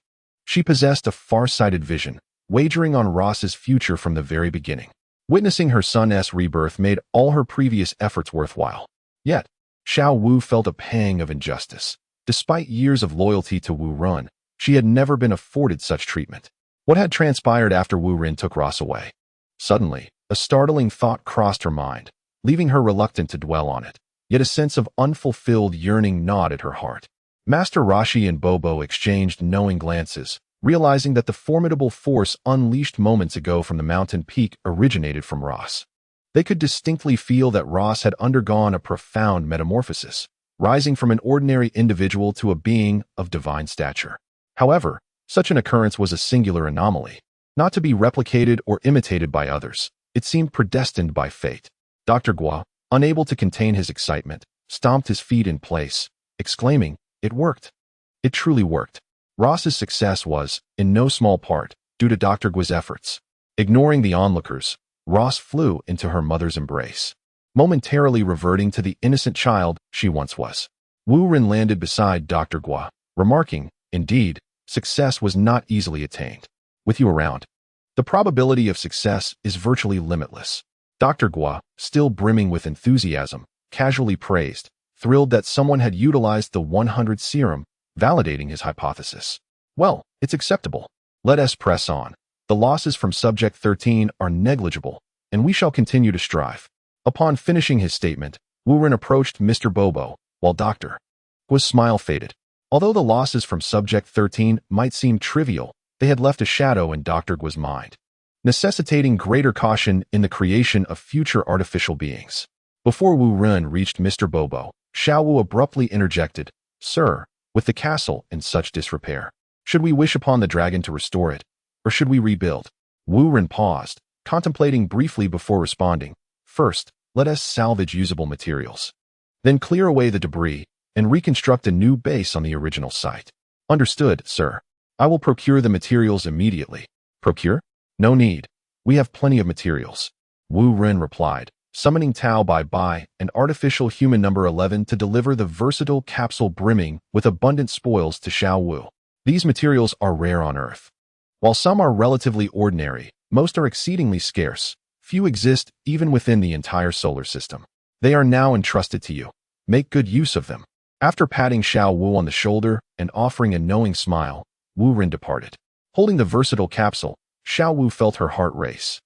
she possessed a far-sighted vision, wagering on Ross's future from the very beginning. Witnessing her son's rebirth made all her previous efforts worthwhile. Yet, Xiao Wu felt a pang of injustice. Despite years of loyalty to Wu Rin, she had never been afforded such treatment. What had transpired after Wu Rin took Ross away? Suddenly, a startling thought crossed her mind, leaving her reluctant to dwell on it. Yet a sense of unfulfilled yearning gnawed at her heart. Master Rashi and Bobo exchanged knowing glances, realizing that the formidable force unleashed moments ago from the mountain peak originated from Ross. They could distinctly feel that Ross had undergone a profound metamorphosis, rising from an ordinary individual to a being of divine stature. However, such an occurrence was a singular anomaly, not to be replicated or imitated by others. It seemed predestined by fate. Dr. Gua, unable to contain his excitement, stomped his feet in place, exclaiming, "It worked." It truly worked. Ross's success was, in no small part, due to Dr. Gua's efforts. Ignoring the onlookers, Ross flew into her mother's embrace, momentarily reverting to the innocent child she once was. Wu Rin landed beside Dr. Gua, remarking, "Indeed, success was not easily attained. With you around, the probability of success is virtually limitless." Dr. Gua, still brimming with enthusiasm, casually praised, thrilled that someone had utilized the 100 serum, validating his hypothesis. "Well, it's acceptable. Let us press on. The losses from Subject 13 are negligible, and we shall continue to strive." Upon finishing his statement, Wu Rin approached Mr. Bobo, while Dr. Gua's smile faded. Although the losses from Subject 13 might seem trivial, they had left a shadow in Dr. Gua's mind, necessitating greater caution in the creation of future artificial beings. Before Wu Rin reached Mr. Bobo, Xiao Wu abruptly interjected, "Sir, with the castle in such disrepair, should we wish upon the dragon to restore it, or should we rebuild?" Wu Rin paused, contemplating briefly before responding, "First, let us salvage usable materials. Then clear away the debris and reconstruct a new base on the original site." "Understood, sir. I will procure the materials immediately." "Procure? No need. We have plenty of materials," Wu Rin replied, summoning Tao Bai, an artificial human number 11 to deliver the versatile capsule brimming with abundant spoils to Xiao Wu. These materials are rare on Earth. While some are relatively ordinary, most are exceedingly scarce. Few exist even within the entire solar system. They are now entrusted to you. Make good use of them. After patting Xiao Wu on the shoulder and offering a knowing smile, Wu Rin departed. Holding the versatile capsule, Xiao Wu felt her heart race.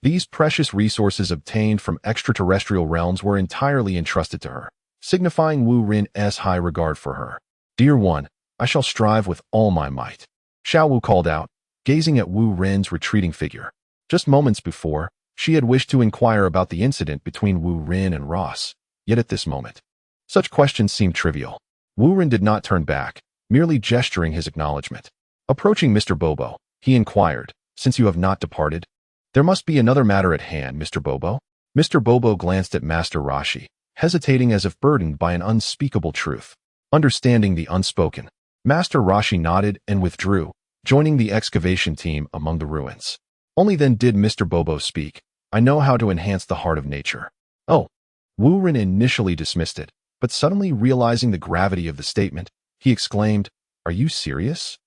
These precious resources obtained from extraterrestrial realms were entirely entrusted to her, signifying Wu Rin's high regard for her. "Dear one, I shall strive with all my might," Xiao Wu called out, gazing at Wu Rin's retreating figure. Just moments before, she had wished to inquire about the incident between Wu Rin and Ross, yet at this moment, such questions seemed trivial. Wu Rin did not turn back, merely gesturing his acknowledgement. Approaching Mr. Bobo, he inquired, "Since you have not departed, there must be another matter at hand, Mr. Bobo?" Mr. Bobo glanced at Master Rashi, hesitating as if burdened by an unspeakable truth. Understanding the unspoken, Master Rashi nodded and withdrew, joining the excavation team among the ruins. Only then did Mr. Bobo speak. "I know how to enhance the heart of nature." "Oh." Wu Rin initially dismissed it, but suddenly realizing the gravity of the statement, he exclaimed, "Are you serious?"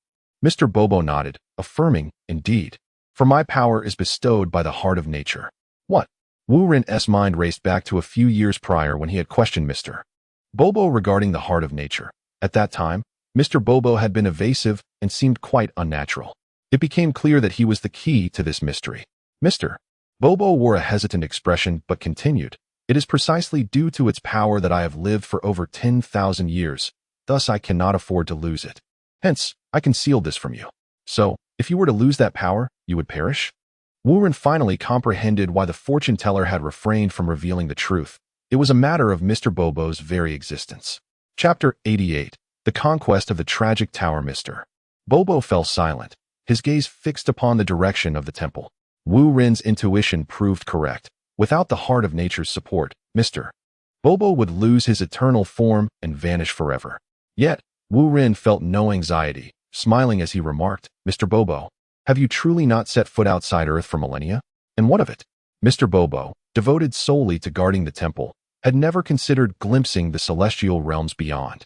Mr. Bobo nodded, affirming, "Indeed. For my power is bestowed by the heart of nature." "What?" Wu Rin's mind raced back to a few years prior when he had questioned Mr. Bobo regarding the heart of nature. At that time, Mr. Bobo had been evasive and seemed quite unnatural. It became clear that he was the key to this mystery. Mr. Bobo wore a hesitant expression but continued, It is precisely due to its power that I have lived for over 10,000 years, thus I cannot afford to lose it. Hence, I concealed this from you. So, if you were to lose that power, you would perish? Wu Ren finally comprehended why the fortune teller had refrained from revealing the truth. It was a matter of Mr. Bobo's very existence. Chapter 88. The Conquest of the Tragic Tower. Mr. Bobo fell silent, his gaze fixed upon the direction of the temple. Wu Ren's intuition proved correct. Without the heart of nature's support, Mr. Bobo would lose his eternal form and vanish forever. Yet, Wu Ren felt no anxiety, smiling as he remarked, Mr. Bobo, have you truly not set foot outside Earth for millennia? And what of it? Mr. Bobo, devoted solely to guarding the temple, had never considered glimpsing the celestial realms beyond.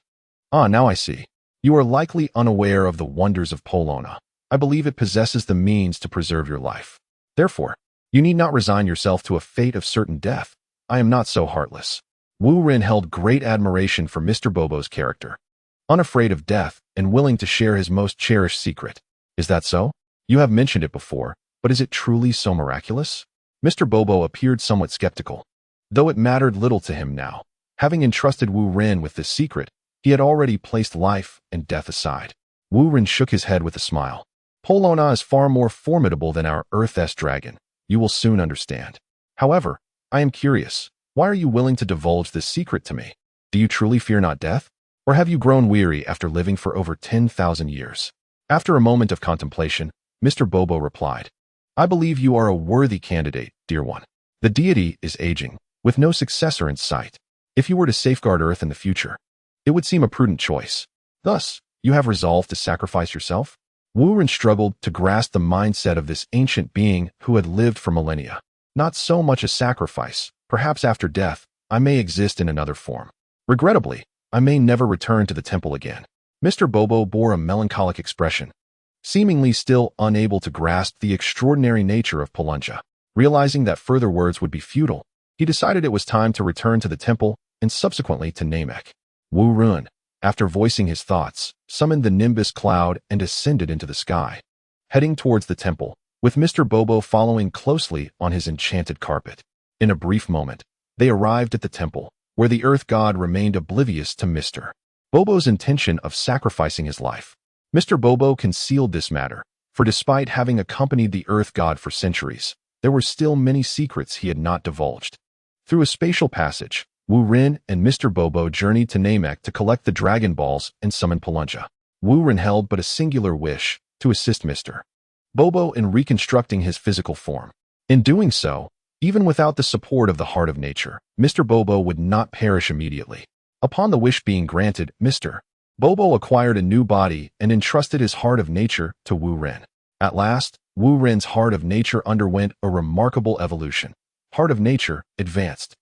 Ah, now I see. You are likely unaware of the wonders of Polona. I believe it possesses the means to preserve your life. Therefore, you need not resign yourself to a fate of certain death. I am not so heartless. Wu Ren held great admiration for Mr. Bobo's character. Unafraid of death and willing to share his most cherished secret. Is that so? You have mentioned it before, but is it truly so miraculous? Mr. Bobo appeared somewhat skeptical. Though it mattered little to him now, having entrusted Wu Ren with this secret, he had already placed life and death aside. Wu Ren shook his head with a smile. Polona is far more formidable than our Earth-S dragon. You will soon understand. However, I am curious. Why are you willing to divulge this secret to me? Do you truly fear not death? Or have you grown weary after living for over 10,000 years? After a moment of contemplation, Mr. Bobo replied, I believe you are a worthy candidate, dear one. The deity is aging, with no successor in sight. If you were to safeguard Earth in the future, it would seem a prudent choice. Thus, you have resolved to sacrifice yourself? Wu Ren struggled to grasp the mindset of this ancient being who had lived for millennia. Not so much a sacrifice. Perhaps after death, I may exist in another form. Regrettably, I may never return to the temple again. Mr. Bobo bore a melancholic expression, seemingly still unable to grasp the extraordinary nature of Polunja. Realizing that further words would be futile, he decided it was time to return to the temple and subsequently to Namek. Wu Ren, after voicing his thoughts, summoned the nimbus cloud and ascended into the sky, heading towards the temple, with Mr. Bobo following closely on his enchanted carpet. In a brief moment, they arrived at the temple, where the earth god remained oblivious to Mr. Bobo's intention of sacrificing his life. Mr. Bobo concealed this matter, for despite having accompanied the earth god for centuries, there were still many secrets he had not divulged. Through a spatial passage, Wu Ren and Mr. Bobo journeyed to Namek to collect the Dragon Balls and summon Polunja. Wu Ren held but a singular wish, to assist Mr. Bobo in reconstructing his physical form. In doing so, even without the support of the heart of nature, Mr. Bobo would not perish immediately. Upon the wish being granted, Mr. Bobo acquired a new body and entrusted his heart of nature to Wu Ren. At last, Wu Ren's heart of nature underwent a remarkable evolution. Heart of nature advanced.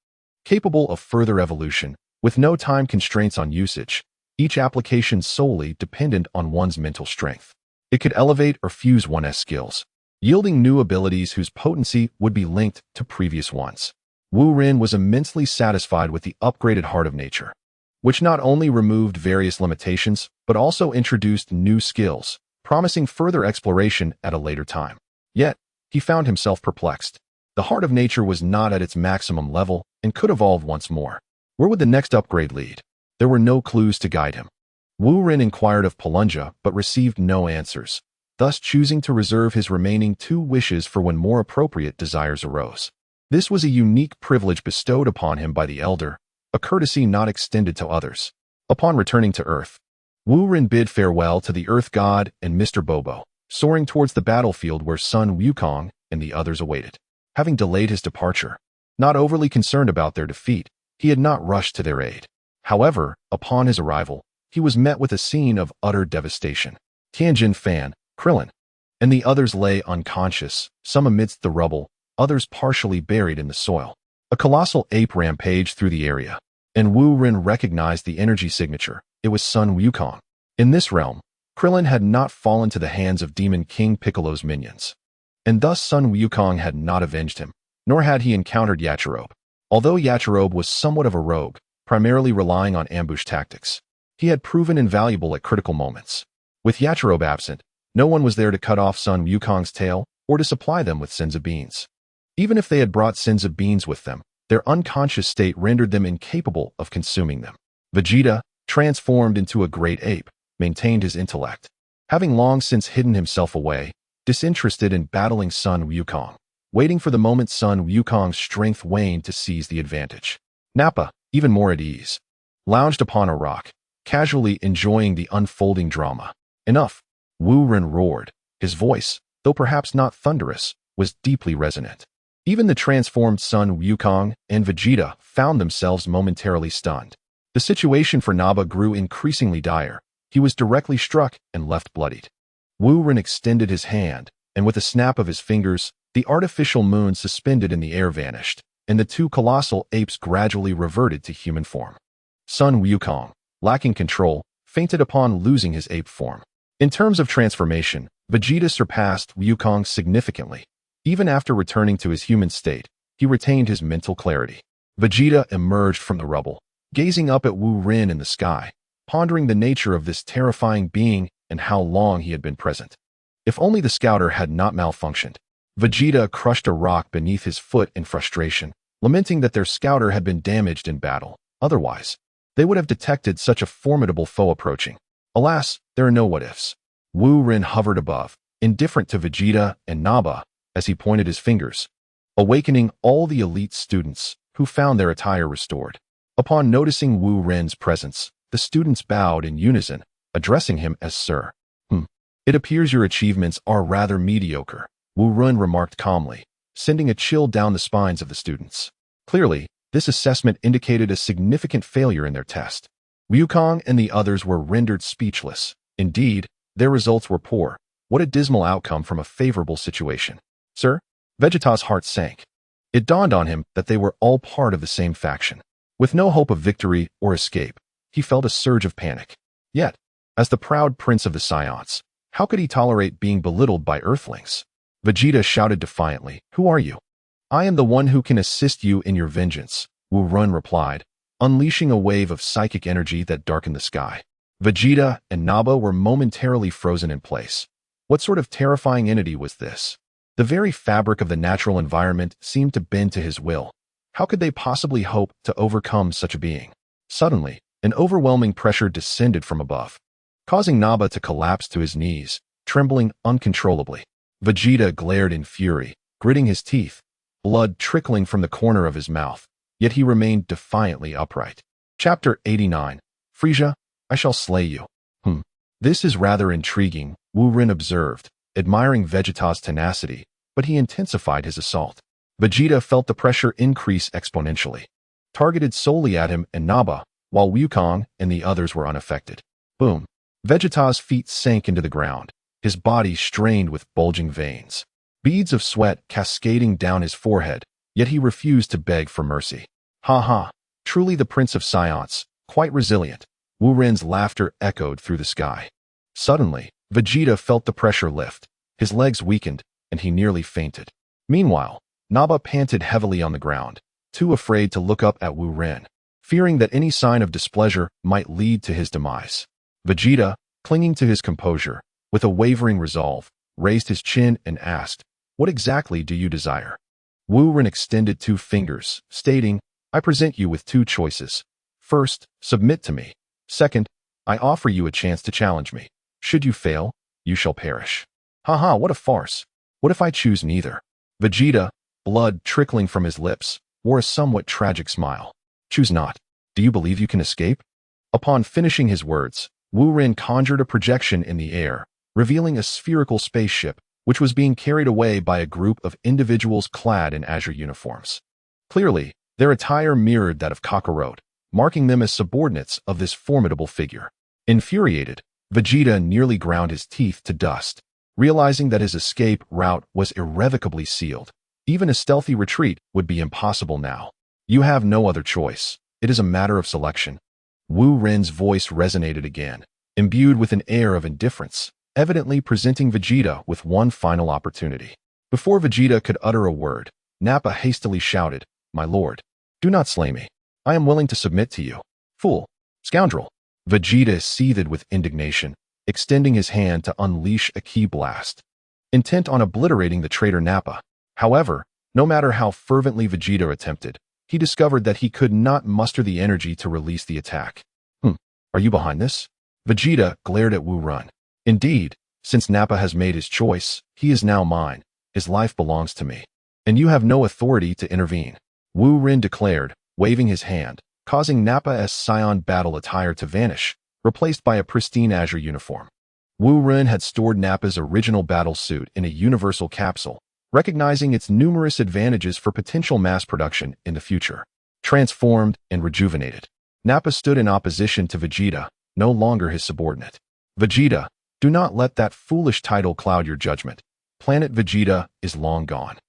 Capable of further evolution, with no time constraints on usage, each application solely dependent on one's mental strength. It could elevate or fuse one's skills, yielding new abilities whose potency would be linked to previous ones. Wu Ren was immensely satisfied with the upgraded heart of nature, which not only removed various limitations, but also introduced new skills, promising further exploration at a later time. Yet, he found himself perplexed. The heart of nature was not at its maximum level and could evolve once more. Where would the next upgrade lead? There were no clues to guide him. Wu Ren inquired of Polunja but received no answers, thus choosing to reserve his remaining 2 wishes for when more appropriate desires arose. This was a unique privilege bestowed upon him by the Elder, a courtesy not extended to others. Upon returning to Earth, Wu Ren bid farewell to the Earth God and Mr. Bobo, soaring towards the battlefield where Sun Wukong and the others awaited. Having delayed his departure, not overly concerned about their defeat, he had not rushed to their aid. However, upon his arrival, he was met with a scene of utter devastation. Tianjin Fan, Krillin, and the others lay unconscious, some amidst the rubble, others partially buried in the soil. A colossal ape rampaged through the area, and Wu Ren recognized the energy signature. It was Sun Wukong. In this realm, Krillin had not fallen to the hands of Demon King Piccolo's minions, and thus Sun Wukong had not avenged him, nor had he encountered Yachirobe. Although Yachirobe was somewhat of a rogue, primarily relying on ambush tactics, he had proven invaluable at critical moments. With Yachirobe absent, no one was there to cut off Sun Wukong's tail or to supply them with Senza beans. Even if they had brought Senza beans with them, Their unconscious state rendered them incapable of consuming them. Vegeta, transformed into a great ape, maintained his intellect, having long since hidden himself away, disinterested in battling Sun Wukong, waiting for the moment Sun Wukong's strength waned to seize the advantage. Nappa, even more at ease, lounged upon a rock, casually enjoying the unfolding drama. Enough! Wu Ren roared. His voice, though perhaps not thunderous, was deeply resonant. Even the transformed Sun Wukong and Vegeta found themselves momentarily stunned. The situation for Nappa grew increasingly dire. He was directly struck and left bloodied. Wu Ren extended his hand, and with a snap of his fingers, the artificial moon suspended in the air vanished, and the two colossal apes gradually reverted to human form. Sun Wukong, lacking control, fainted upon losing his ape form. In terms of transformation, Vegeta surpassed Wukong significantly. Even after returning to his human state, he retained his mental clarity. Vegeta emerged from the rubble, gazing up at Wu Ren in the sky, pondering the nature of this terrifying being and how long he had been present. If only the scouter had not malfunctioned. Vegeta crushed a rock beneath his foot in frustration, lamenting that their scouter had been damaged in battle. Otherwise, they would have detected such a formidable foe approaching. Alas, there are no what-ifs. Wu Ren hovered above, indifferent to Vegeta and Nappa, as he pointed his fingers, awakening all the elite students, who found their attire restored. Upon noticing Wu Ren's presence, the students bowed in unison, addressing him as Sir. It appears your achievements are rather mediocre, Wu Ren remarked calmly, sending a chill down the spines of the students. Clearly, this assessment indicated a significant failure in their test. Wukong and the others were rendered speechless. Indeed, their results were poor. What a dismal outcome from a favorable situation. Sir? Vegeta's heart sank. It dawned on him that they were all part of the same faction. With no hope of victory or escape, he felt a surge of panic. Yet, as the proud prince of the Saiyans, how could he tolerate being belittled by Earthlings? Vegeta shouted defiantly, "Who are you?" "I am the one who can assist you in your vengeance," Wu Ren replied, unleashing a wave of psychic energy that darkened the sky. Vegeta and Nappa were momentarily frozen in place. What sort of terrifying entity was this? The very fabric of the natural environment seemed to bend to his will. How could they possibly hope to overcome such a being? Suddenly, an overwhelming pressure descended from above, causing Nappa to collapse to his knees, trembling uncontrollably. Vegeta glared in fury, gritting his teeth, blood trickling from the corner of his mouth, yet he remained defiantly upright. Chapter 89. Frieza, I shall slay you. This is rather intriguing, Wu Ren observed, admiring Vegeta's tenacity, but he intensified his assault. Vegeta felt the pressure increase exponentially, targeted solely at him and Nappa, while Wukong and the others were unaffected. Boom. Vegeta's feet sank into the ground, his body strained with bulging veins, beads of sweat cascading down his forehead, yet he refused to beg for mercy. Ha ha, truly the Prince of Saiyans, quite resilient. Wu Ren's laughter echoed through the sky. Suddenly, Vegeta felt the pressure lift, his legs weakened, and he nearly fainted. Meanwhile, Nappa panted heavily on the ground, too afraid to look up at Wu Ren, fearing that any sign of displeasure might lead to his demise. Vegeta, clinging to his composure, with a wavering resolve, raised his chin and asked, "What exactly do you desire?" Wu Ren extended 2 fingers, stating, "I present you with 2 choices. First, submit to me. Second, I offer you a chance to challenge me. Should you fail, you shall perish." Haha, what a farce. What if I choose neither? Vegeta, blood trickling from his lips, wore a somewhat tragic smile. Choose not. Do you believe you can escape? Upon finishing his words, Wu Ren conjured a projection in the air, revealing a spherical spaceship, which was being carried away by a group of individuals clad in azure uniforms. Clearly, their attire mirrored that of Kakarot, marking them as subordinates of this formidable figure. Infuriated, Vegeta nearly ground his teeth to dust, realizing that his escape route was irrevocably sealed. Even a stealthy retreat would be impossible now. You have no other choice. It is a matter of selection. Wu Ren's voice resonated again, imbued with an air of indifference, evidently presenting Vegeta with one final opportunity. Before Vegeta could utter a word, Nappa hastily shouted, "My lord, do not slay me. I am willing to submit to you." "Fool! Scoundrel!" Vegeta seethed with indignation, extending his hand to unleash a ki blast, intent on obliterating the traitor Nappa. However, no matter how fervently Vegeta attempted, he discovered that he could not muster the energy to release the attack. Are you behind this? Vegeta glared at Wu Ren. Indeed, since Nappa has made his choice, he is now mine. His life belongs to me. And you have no authority to intervene. Wu Ren declared, waving his hand, causing Nappa's Scion battle attire to vanish, replaced by a pristine azure uniform. Wu Ren had stored Nappa's original battle suit in a universal capsule, recognizing its numerous advantages for potential mass production in the future. Transformed and rejuvenated, Nappa stood in opposition to Vegeta, no longer his subordinate. Vegeta, do not let that foolish title cloud your judgment. Planet Vegeta is long gone.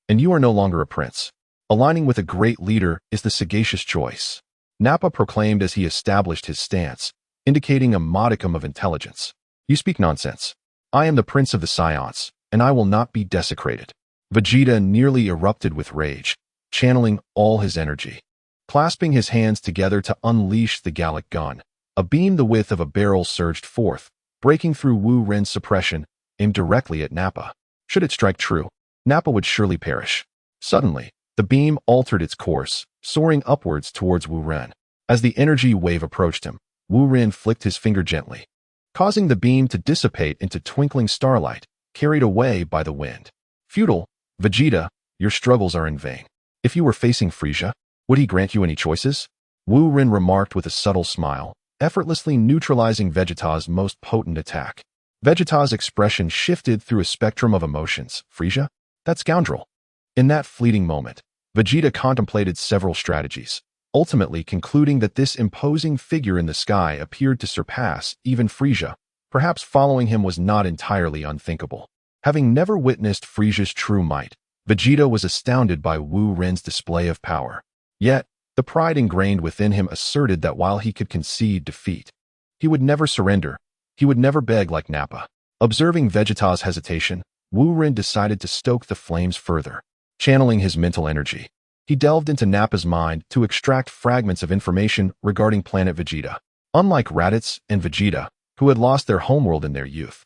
And you are no longer a prince. Aligning with a great leader is the sagacious choice. Nappa proclaimed as he established his stance, indicating a modicum of intelligence. You speak nonsense. I am the prince of the Scions, and I will not be desecrated. Vegeta nearly erupted with rage, channeling all his energy. Clasping his hands together to unleash the Gallic gun, a beam the width of a barrel surged forth, breaking through Wu Ren's suppression, aimed directly at Nappa. Should it strike true, Nappa would surely perish. Suddenly, the beam altered its course, soaring upwards towards Wu Ren. As the energy wave approached him, Wu Ren flicked his finger gently, causing the beam to dissipate into twinkling starlight, carried away by the wind. Futile, Vegeta, your struggles are in vain. If you were facing Frieza, would he grant you any choices? Wu Ren remarked with a subtle smile, effortlessly neutralizing Vegeta's most potent attack. Vegeta's expression shifted through a spectrum of emotions. Frieza? That scoundrel. In that fleeting moment, Vegeta contemplated several strategies, ultimately concluding that this imposing figure in the sky appeared to surpass even Frieza. Perhaps following him was not entirely unthinkable. Having never witnessed Frieza's true might, Vegeta was astounded by Wu Ren's display of power. Yet, the pride ingrained within him asserted that while he could concede defeat, he would never surrender. He would never beg like Nappa. Observing Vegeta's hesitation, Wu Ren decided to stoke the flames further. Channeling his mental energy, he delved into Nappa's mind to extract fragments of information regarding planet Vegeta. Unlike Raditz and Vegeta, who had lost their homeworld in their youth,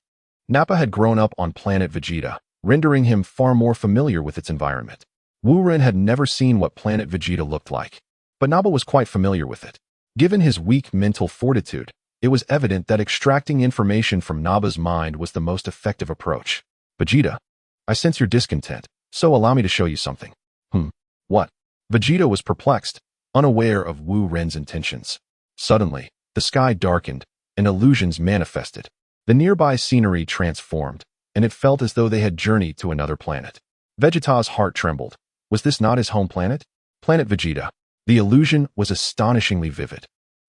Nappa had grown up on planet Vegeta, rendering him far more familiar with its environment. Wu Ren had never seen what planet Vegeta looked like, but Nappa was quite familiar with it. Given his weak mental fortitude, it was evident that extracting information from Nappa's mind was the most effective approach. Vegeta, I sense your discontent, so allow me to show you something. What? Vegeta was perplexed, unaware of Wu Ren's intentions. Suddenly, the sky darkened, and illusions manifested. The nearby scenery transformed, and it felt as though they had journeyed to another planet. Vegeta's heart trembled. Was this not his home planet? Planet Vegeta. The illusion was astonishingly vivid.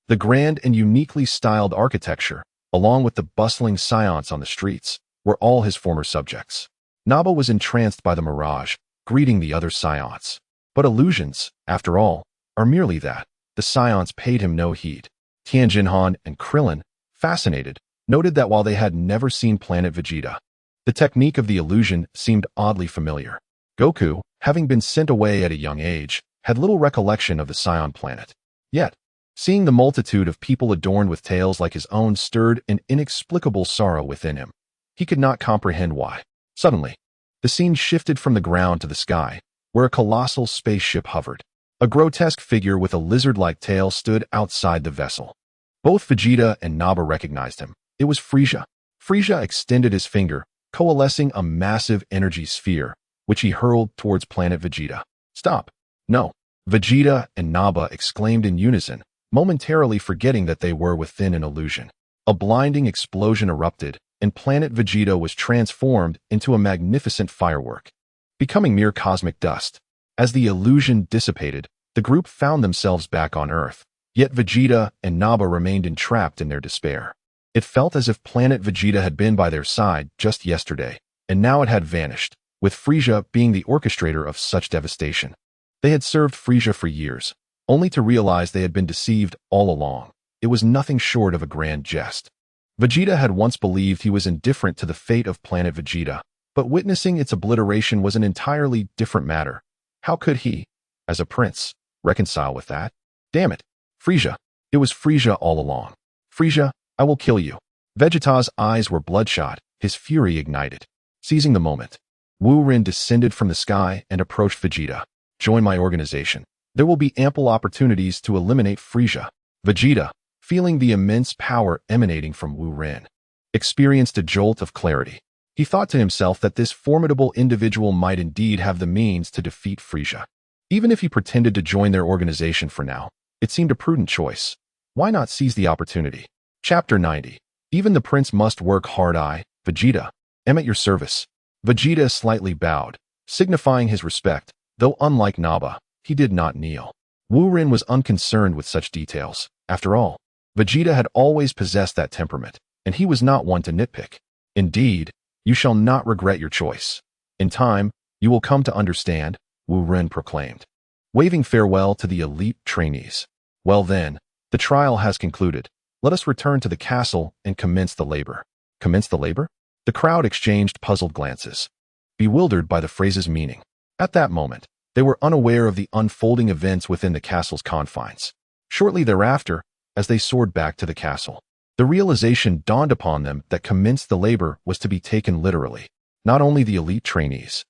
The grand and uniquely styled architecture, along with the bustling scions on the streets, were all his former subjects. Nappa was entranced by the mirage, greeting the other scions. But illusions, after all, are merely that. The scions paid him no heed. Tianjinhan and Krillin, fascinated, noted that while they had never seen planet Vegeta, the technique of the illusion seemed oddly familiar. Goku, having been sent away at a young age, had little recollection of the Scion planet. Yet, seeing the multitude of people adorned with tails like his own stirred an inexplicable sorrow within him. He could not comprehend why. Suddenly, the scene shifted from the ground to the sky, where a colossal spaceship hovered. A grotesque figure with a lizard-like tail stood outside the vessel. Both Vegeta and Nappa recognized him. It was Frieza. Frieza extended his finger, coalescing a massive energy sphere, which he hurled towards planet Vegeta. Stop. No. Vegeta and Nappa exclaimed in unison, momentarily forgetting that they were within an illusion. A blinding explosion erupted, and planet Vegeta was transformed into a magnificent firework, becoming mere cosmic dust. As the illusion dissipated, the group found themselves back on Earth, yet Vegeta and Nappa remained entrapped in their despair. It felt as if planet Vegeta had been by their side just yesterday, and now it had vanished, with Frieza being the orchestrator of such devastation. They had served Frieza for years, only to realize they had been deceived all along. It was nothing short of a grand jest. Vegeta had once believed he was indifferent to the fate of planet Vegeta, but witnessing its obliteration was an entirely different matter. How could he, as a prince, reconcile with that? Damn it. Frieza. It was Frieza all along. Frieza, I will kill you. Vegeta's eyes were bloodshot, his fury ignited. Seizing the moment, Wu Ren descended from the sky and approached Vegeta. Join my organization. There will be ample opportunities to eliminate Frieza. Vegeta, feeling the immense power emanating from Wu Ren, experienced a jolt of clarity. He thought to himself that this formidable individual might indeed have the means to defeat Frieza. Even if he pretended to join their organization for now, it seemed a prudent choice. Why not seize the opportunity? Chapter 90. Even the prince must work hard. I, Vegeta, am at your service. Vegeta slightly bowed, signifying his respect, though unlike Naba, he did not kneel. Wu Ren was unconcerned with such details. After all, Vegeta had always possessed that temperament, and he was not one to nitpick. Indeed, you shall not regret your choice. In time, you will come to understand, Wu Ren proclaimed, waving farewell to the elite trainees. Well then, the trial has concluded. Let us return to the castle and commence the labor. Commence the labor? The crowd exchanged puzzled glances, bewildered by the phrase's meaning. At that moment, they were unaware of the unfolding events within the castle's confines. Shortly thereafter, as they soared back to the castle, the realization dawned upon them that commence the labor was to be taken literally. Not only the elite trainees,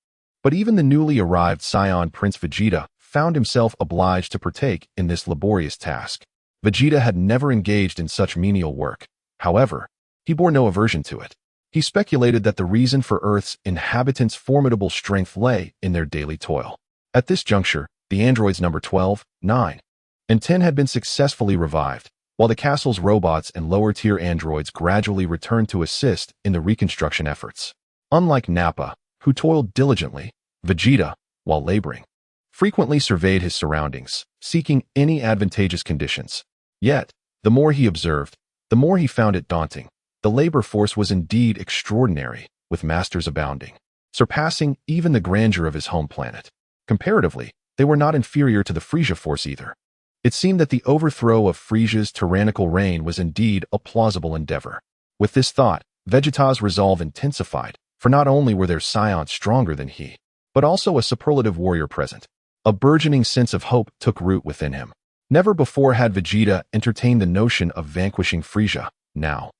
but even the newly arrived scion Prince Vegeta found himself obliged to partake in this laborious task. Vegeta had never engaged in such menial work. However, he bore no aversion to it. He speculated that the reason for Earth's inhabitants' formidable strength lay in their daily toil. At this juncture, the androids number 12, 9, and 10 had been successfully revived, while the castle's robots and lower-tier androids gradually returned to assist in the reconstruction efforts. Unlike Nappa, who toiled diligently, Vegeta, while laboring, frequently surveyed his surroundings, seeking any advantageous conditions. Yet, the more he observed, the more he found it daunting. The labor force was indeed extraordinary, with masters abounding, surpassing even the grandeur of his home planet. Comparatively, they were not inferior to the Frieza force either. It seemed that the overthrow of Frieza's tyrannical reign was indeed a plausible endeavor. With this thought, Vegeta's resolve intensified, for not only were there scions stronger than he, but also a superlative warrior present. A burgeoning sense of hope took root within him. Never before had Vegeta entertained the notion of vanquishing Frieza. Now,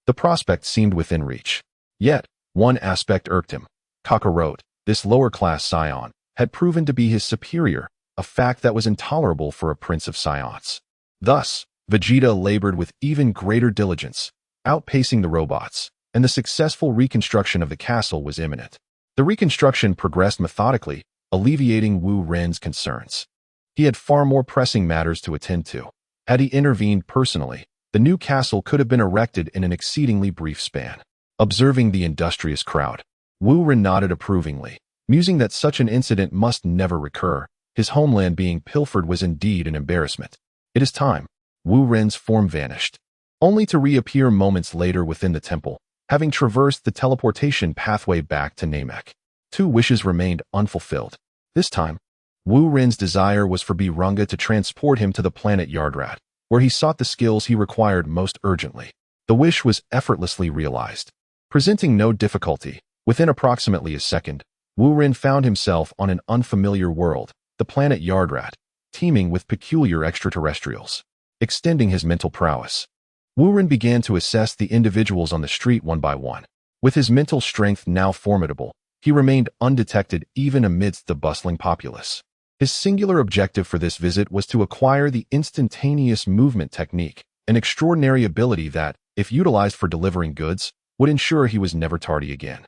the prospect seemed within reach. Yet, one aspect irked him. Kakarot, this lower-class scion, had proven to be his superior, a fact that was intolerable for a prince of scions. Thus, Vegeta labored with even greater diligence, outpacing the robots, and the successful reconstruction of the castle was imminent. The reconstruction progressed methodically, alleviating Wu Ren's concerns. He had far more pressing matters to attend to. Had he intervened personally, the new castle could have been erected in an exceedingly brief span. Observing the industrious crowd, Wu Ren nodded approvingly, musing that such an incident must never recur. His homeland being pilfered was indeed an embarrassment. It is time. Wu Ren's form vanished, only to reappear moments later within the temple, having traversed the teleportation pathway back to Namek. 2 wishes remained unfulfilled. This time, Wu Ren's desire was for Birunga to transport him to the planet Yardrat, where he sought the skills he required most urgently. The wish was effortlessly realized. Presenting no difficulty, within approximately a second, Wu Ren found himself on an unfamiliar world, the planet Yardrat, teeming with peculiar extraterrestrials. Extending his mental prowess, Wu Ren began to assess the individuals on the street one by one. With his mental strength now formidable, he remained undetected even amidst the bustling populace. His singular objective for this visit was to acquire the instantaneous movement technique, an extraordinary ability that, if utilized for delivering goods, would ensure he was never tardy again.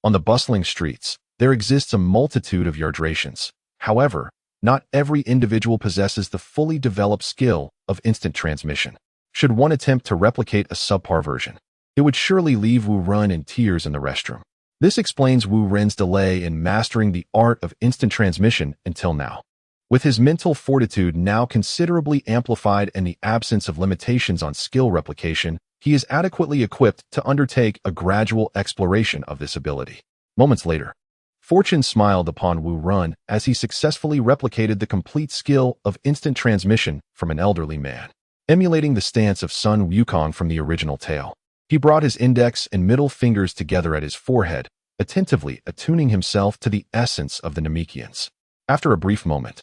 On the bustling streets, there exists a multitude of Yardratians. However, not every individual possesses the fully developed skill of instant transmission. Should one attempt to replicate a subpar version, it would surely leave Wu Ren in tears in the restroom. This explains Wu Ren's delay in mastering the art of instant transmission until now. With his mental fortitude now considerably amplified and the absence of limitations on skill replication, he is adequately equipped to undertake a gradual exploration of this ability. Moments later, fortune smiled upon Wu Ren as he successfully replicated the complete skill of instant transmission from an elderly man. Emulating the stance of Sun Wukong from the original tale, he brought his index and middle fingers together at his forehead, attentively attuning himself to the essence of the Namekians. After a brief moment,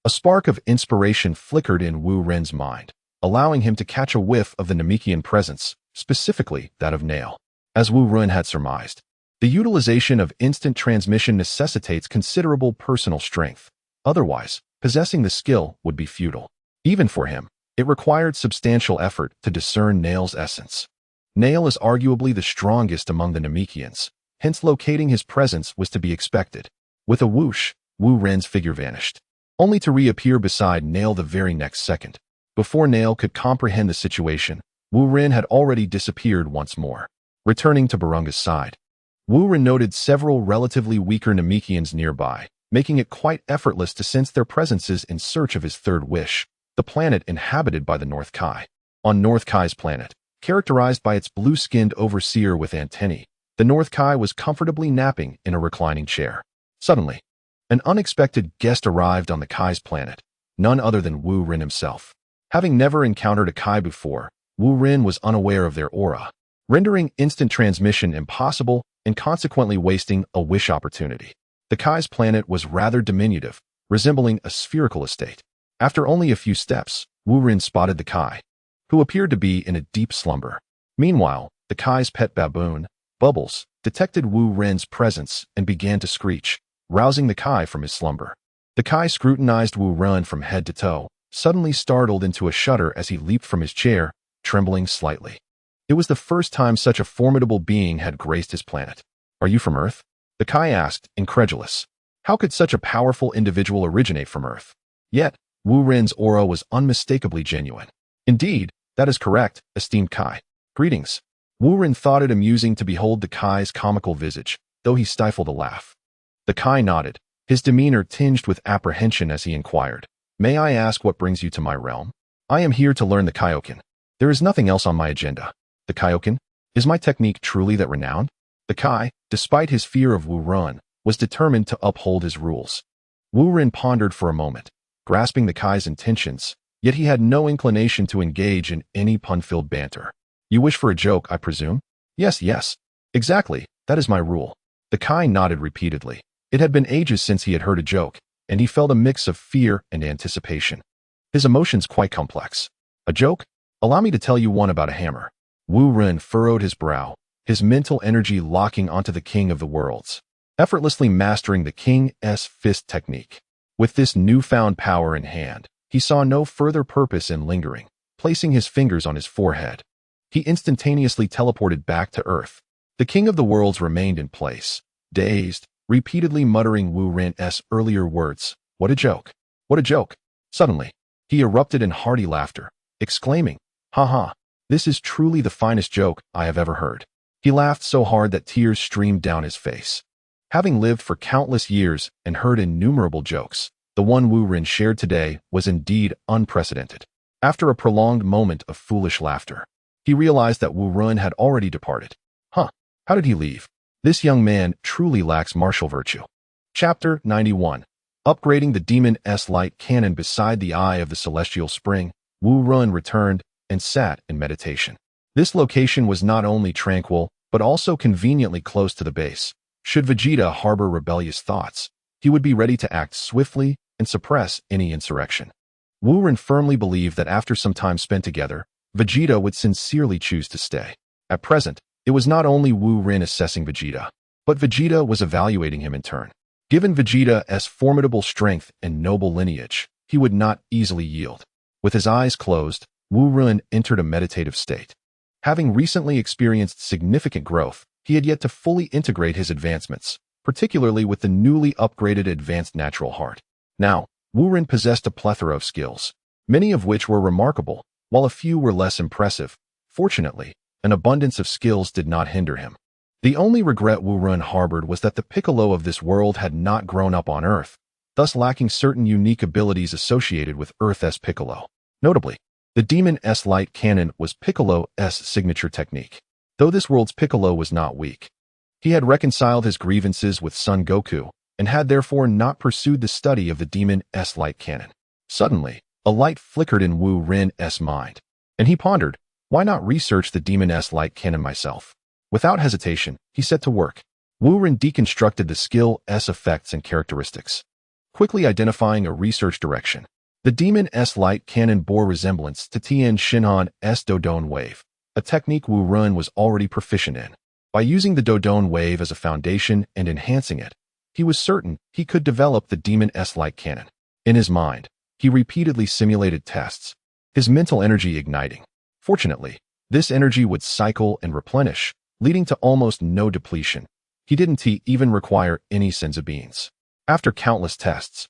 a spark of inspiration flickered in Wu Ren's mind, allowing him to catch a whiff of the Namekian presence, specifically that of Nail. As Wu Ren had surmised, the utilization of instant transmission necessitates considerable personal strength. Otherwise, Possessing the skill would be futile. Even for him, it required substantial effort to discern Nail's essence. Nail is arguably the strongest among the Namekians, hence locating his presence was to be expected. With a whoosh, Wu Ren's figure vanished, only to reappear beside Nail the very next second. Before Nail could comprehend the situation, Wu Ren had already disappeared once more. Returning to Barunga's side, Wu Ren noted several relatively weaker Namekians nearby, making it quite effortless to sense their presences in search of his third wish, the planet inhabited by the North Kai. On North Kai's planet, characterized by its blue-skinned overseer with antennae, the North Kai was comfortably napping in a reclining chair. Suddenly, an unexpected guest arrived on the Kai's planet, none other than Wu Ren himself. Having never encountered a Kai before, Wu Ren was unaware of their aura, rendering instant transmission impossible and consequently wasting a wish opportunity. The Kai's planet was rather diminutive, resembling a spherical estate. After only a few steps, Wu Ren spotted the Kai, who appeared to be in a deep slumber. Meanwhile, the Kai's pet baboon, Bubbles, detected Wu Ren's presence and began to screech, rousing the Kai from his slumber. The Kai scrutinized Wu Ren from head to toe, suddenly startled into a shudder as he leaped from his chair, trembling slightly. It was the first time such a formidable being had graced his planet. "Are you from Earth?" the Kai asked, incredulous. How could such a powerful individual originate from Earth? Yet, Wu Ren's aura was unmistakably genuine. "Indeed, that is correct, esteemed Kai. Greetings." Wu Ren thought it amusing to behold the Kai's comical visage, though he stifled a laugh. The Kai nodded, his demeanor tinged with apprehension as he inquired, "May I ask what brings you to my realm?" "I am here to learn the Kaioken. There is nothing else on my agenda." "The Kaioken? Is my technique truly that renowned?" The Kai, despite his fear of Wu Ren, was determined to uphold his rules. Wu Ren pondered for a moment, grasping the Kai's intentions, yet he had no inclination to engage in any pun-filled banter. "You wish for a joke, I presume?" Yes. Exactly, that is my rule." The Kai nodded repeatedly. It had been ages since he had heard a joke, and he felt a mix of fear and anticipation. His emotions quite complex. "A joke? Allow me to tell you one about a hammer." Wu Ren furrowed his brow, his mental energy locking onto the King of the Worlds, effortlessly mastering the King's fist technique. With this newfound power in hand, he saw no further purpose in lingering, placing his fingers on his forehead. He instantaneously teleported back to Earth. The King of the Worlds remained in place, dazed, repeatedly muttering Wu Ren's earlier words. "What a joke! What a joke!" Suddenly, he erupted in hearty laughter, exclaiming, "Ha ha! This is truly the finest joke I have ever heard." He laughed so hard that tears streamed down his face. Having lived for countless years and heard innumerable jokes, the one Wu Ren shared today was indeed unprecedented. After a prolonged moment of foolish laughter, he realized that Wu Ren had already departed. How did he leave? This young man truly lacks martial virtue. Chapter 91. Upgrading the Demon's Light Cannon. Beside the eye of the celestial spring, Wu Ren returned and sat in meditation. This location was not only tranquil, but also conveniently close to the base. Should Vegeta harbor rebellious thoughts, he would be ready to act swiftly and suppress any insurrection. Wu Ren firmly believed that after some time spent together, Vegeta would sincerely choose to stay. At present, it was not only Wu Ren assessing Vegeta, but Vegeta was evaluating him in turn. Given Vegeta's formidable strength and noble lineage, he would not easily yield. With his eyes closed, Wu Ren entered a meditative state. Having recently experienced significant growth, he had yet to fully integrate his advancements, particularly with the newly upgraded Advanced Natural Heart. Now, Wu Ren possessed a plethora of skills, many of which were remarkable, while a few were less impressive. Fortunately, an abundance of skills did not hinder him. The only regret Wu Ren harbored was that the Piccolo of this world had not grown up on Earth, thus lacking certain unique abilities associated with Earth's Piccolo. Notably, the Demon's Light Cannon was Piccolo's signature technique. Though this world's Piccolo was not weak, he had reconciled his grievances with Son Goku, and had therefore not pursued the study of the Demon's Light Cannon. Suddenly, a light flickered in Wu Ren's mind, and he pondered, why not research the Demon's Light Cannon myself? Without hesitation, he set to work. Wu Ren deconstructed the skill's effects and characteristics, quickly identifying a research direction. The Demon's Light Cannon bore resemblance to Tien Shinhan's Dodone Wave, a technique Wu Ren was already proficient in. By using the Dodone Wave as a foundation and enhancing it, he was certain he could develop the Demon's Light Cannon. In his mind, he repeatedly simulated tests, his mental energy igniting. Fortunately, this energy would cycle and replenish, leading to almost no depletion. He didn't even require any senzu beans. After countless tests,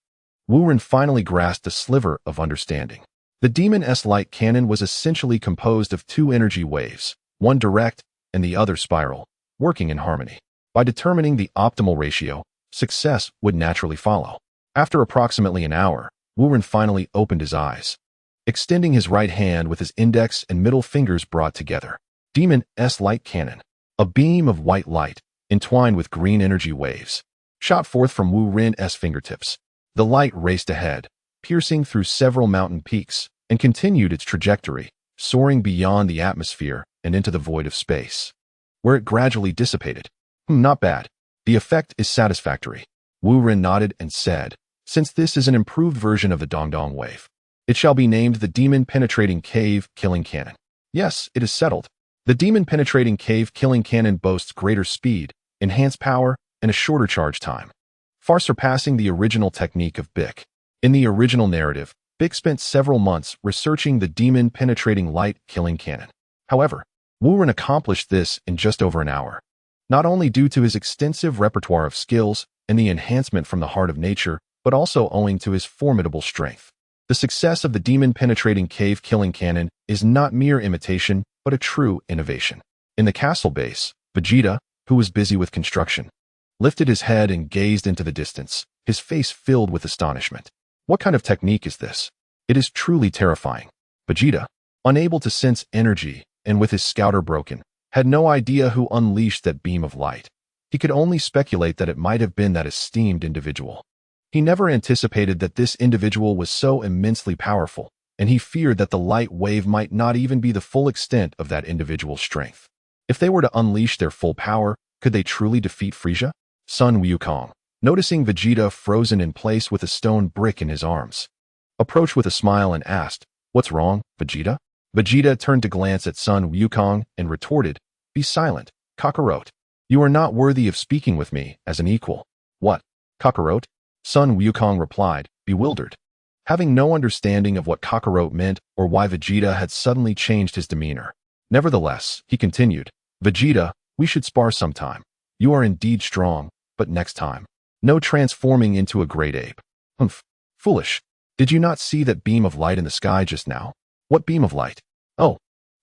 Wu Ren finally grasped a sliver of understanding. The Demon's light cannon was essentially composed of two energy waves, one direct and the other spiral, working in harmony. By determining the optimal ratio, success would naturally follow. After approximately an hour, Wu Ren finally opened his eyes, extending his right hand with his index and middle fingers brought together. Demon's light cannon, a beam of white light, entwined with green energy waves, shot forth from Wu Ren's fingertips. The light raced ahead, piercing through several mountain peaks, and continued its trajectory, soaring beyond the atmosphere and into the void of space, where it gradually dissipated. Not bad. The effect is satisfactory. Wu Ren nodded and said, since this is an improved version of the Dongdong wave, it shall be named the Demon-Penetrating Cave-Killing Cannon. Yes, it is settled. The Demon-Penetrating Cave-Killing Cannon boasts greater speed, enhanced power, and a shorter charge time, far surpassing the original technique of Bick. In the original narrative, Bick spent several months researching the Demon-Penetrating Light-Killing Cannon. However, Wu Ren accomplished this in just over an hour, not only due to his extensive repertoire of skills and the enhancement from the heart of nature, but also owing to his formidable strength. The success of the Demon-Penetrating Cave-Killing Cannon is not mere imitation, but a true innovation. In the castle base, Vegeta, who was busy with construction, lifted his head and gazed into the distance, his face filled with astonishment. What kind of technique is this? It is truly terrifying. Vegeta, unable to sense energy and with his scouter broken, had no idea who unleashed that beam of light. He could only speculate that it might have been that esteemed individual. He never anticipated that this individual was so immensely powerful, and he feared that the light wave might not even be the full extent of that individual's strength. If they were to unleash their full power, could they truly defeat Frieza? Sun Wukong, noticing Vegeta frozen in place with a stone brick in his arms, approached with a smile and asked, "What's wrong, Vegeta?" Vegeta turned to glance at Sun Wukong and retorted, "Be silent, Kakarot. You are not worthy of speaking with me as an equal." "What, Kakarot?" Sun Wukong replied, bewildered, having no understanding of what Kakarot meant or why Vegeta had suddenly changed his demeanor. Nevertheless, he continued, "Vegeta, we should spar sometime. You are indeed strong, but next time. No transforming into a great ape." "Humph. Foolish. Did you not see that beam of light in the sky just now?" "What beam of light?" "Oh,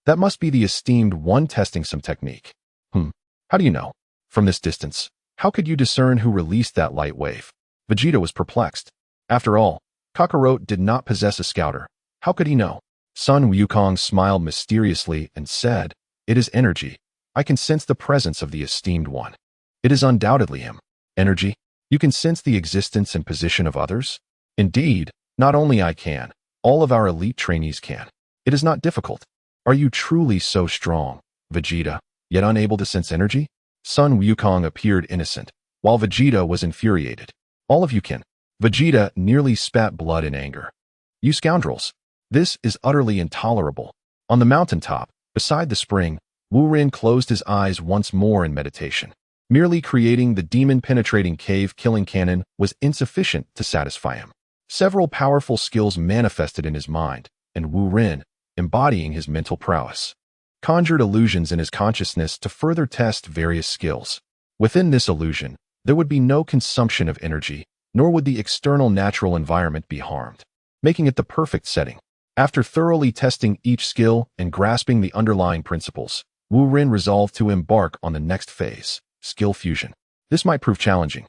that must be the esteemed one testing some technique." How do you know?" "From this distance. How could you discern who released that light wave?" Vegeta was perplexed. After all, Kakarot did not possess a scouter. How could he know? Sun Wukong smiled mysteriously and said, "It is energy. I can sense the presence of the esteemed one. It is undoubtedly him." "Energy? You can sense the existence and position of others?" "Indeed, not only I can, all of our elite trainees can. It is not difficult." "Are you truly so strong, Vegeta, yet unable to sense energy?" Sun Wukong appeared innocent, while Vegeta was infuriated. "All of you can." Vegeta nearly spat blood in anger. "You scoundrels! This is utterly intolerable." On the mountaintop, beside the spring, Wu Ren closed his eyes once more in meditation. Merely creating the demon-penetrating cave-killing cannon was insufficient to satisfy him. Several powerful skills manifested in his mind, and Wu Ren, embodying his mental prowess, conjured illusions in his consciousness to further test various skills. Within this illusion, there would be no consumption of energy, nor would the external natural environment be harmed, making it the perfect setting. After thoroughly testing each skill and grasping the underlying principles, Wu Ren resolved to embark on the next phase, skill fusion. This might prove challenging,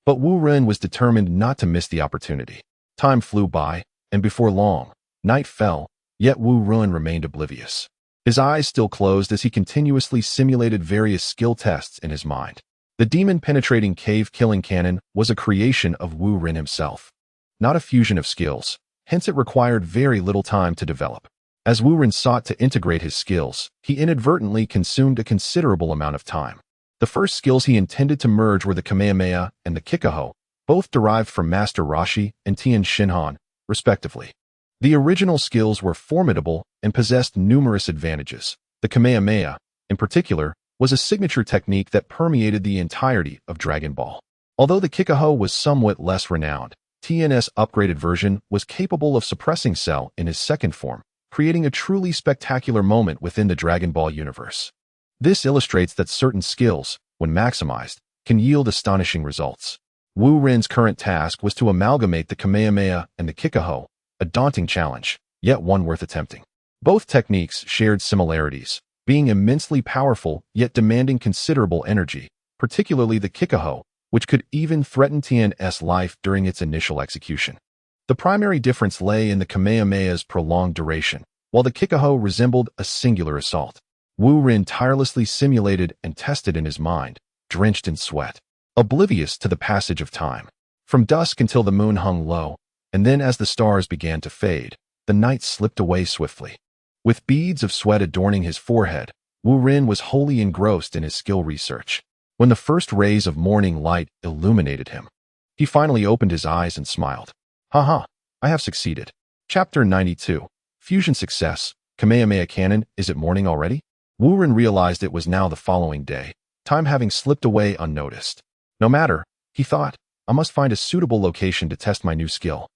but Wu Ren was determined not to miss the opportunity. Time flew by, and before long, night fell, yet Wu Ren remained oblivious. His eyes still closed as he continuously simulated various skill tests in his mind. The demon-penetrating cave-killing cannon was a creation of Wu Ren himself, not a fusion of skills, hence it required very little time to develop. As Wu Ren sought to integrate his skills, he inadvertently consumed a considerable amount of time. The first skills he intended to merge were the Kamehameha and the Kikaho, both derived from Master Roshi and Tien Shinhan, respectively. The original skills were formidable and possessed numerous advantages. The Kamehameha, in particular, was a signature technique that permeated the entirety of Dragon Ball. Although the Kikaho was somewhat less renowned, Tian's upgraded version was capable of suppressing Cell in his second form, creating a truly spectacular moment within the Dragon Ball universe. This illustrates that certain skills, when maximized, can yield astonishing results. Wu Rin's current task was to amalgamate the Kamehameha and the Kikaho, a daunting challenge, yet one worth attempting. Both techniques shared similarities, being immensely powerful yet demanding considerable energy, particularly the Kikaho, which could even threaten Tian's life during its initial execution. The primary difference lay in the Kamehameha's prolonged duration, while the Kikaho resembled a singular assault. Wu Rin tirelessly simulated and tested in his mind, drenched in sweat, oblivious to the passage of time. From dusk until the moon hung low, and then as the stars began to fade, the night slipped away swiftly. With beads of sweat adorning his forehead, Wu Rin was wholly engrossed in his skill research. When the first rays of morning light illuminated him, he finally opened his eyes and smiled. Haha, I have succeeded. Chapter 92. Fusion Success. Kamehameha Cannon. Is it morning already? Wu Rin realized it was now the following day, time having slipped away unnoticed. No matter, he thought, I must find a suitable location to test my new skill.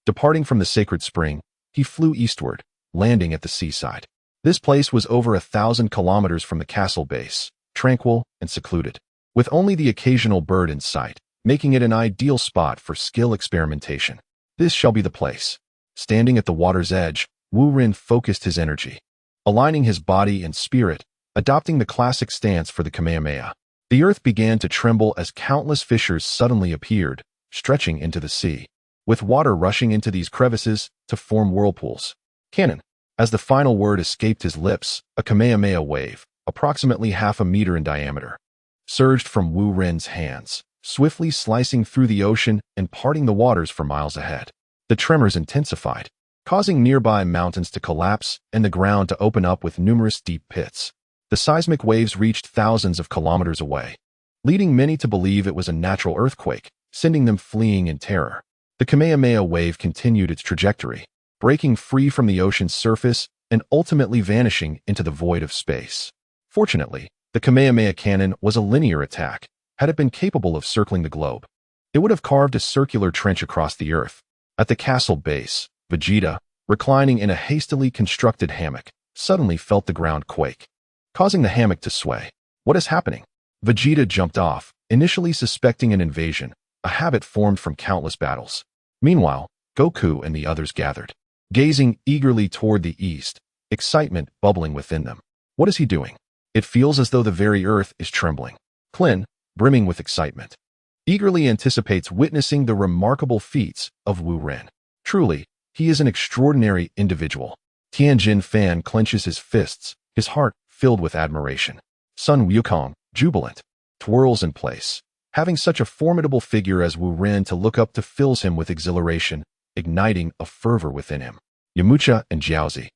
Departing from the sacred spring, he flew eastward, landing at the seaside. This place was over 1,000 kilometers from the castle base, tranquil and secluded, with only the occasional bird in sight, making it an ideal spot for skill experimentation. This shall be the place. Standing at the water's edge, Wu Rin focused his energy, aligning his body and spirit, adopting the classic stance for the Kamehameha. The earth began to tremble as countless fissures suddenly appeared, stretching into the sea, with water rushing into these crevices to form whirlpools. Cannon. As the final word escaped his lips, a Kamehameha wave, approximately half a meter in diameter, surged from Wu Rin's hands, swiftly slicing through the ocean and parting the waters for miles ahead. The tremors intensified, causing nearby mountains to collapse and the ground to open up with numerous deep pits. The seismic waves reached thousands of kilometers away, leading many to believe it was a natural earthquake, sending them fleeing in terror. The Kamehameha wave continued its trajectory, breaking free from the ocean's surface and ultimately vanishing into the void of space. Fortunately, the Kamehameha cannon was a linear attack. Had it been capable of circling the globe, it would have carved a circular trench across the earth. At the castle base, Vegeta, reclining in a hastily constructed hammock, suddenly felt the ground quake, causing the hammock to sway. What is happening? Vegeta jumped off, initially suspecting an invasion, a habit formed from countless battles. Meanwhile, Goku and the others gathered, gazing eagerly toward the east, excitement bubbling within them. What is he doing? It feels as though the very earth is trembling. Klin, brimming with excitement, eagerly anticipates witnessing the remarkable feats of Wu Rin. Truly, he is an extraordinary individual. Tianjin Fan clenches his fists, his heart filled with admiration. Sun Wukong, jubilant, twirls in place. Having such a formidable figure as Wu Rin to look up to fills him with exhilaration, igniting a fervor within him. Yamcha and Jiaozi,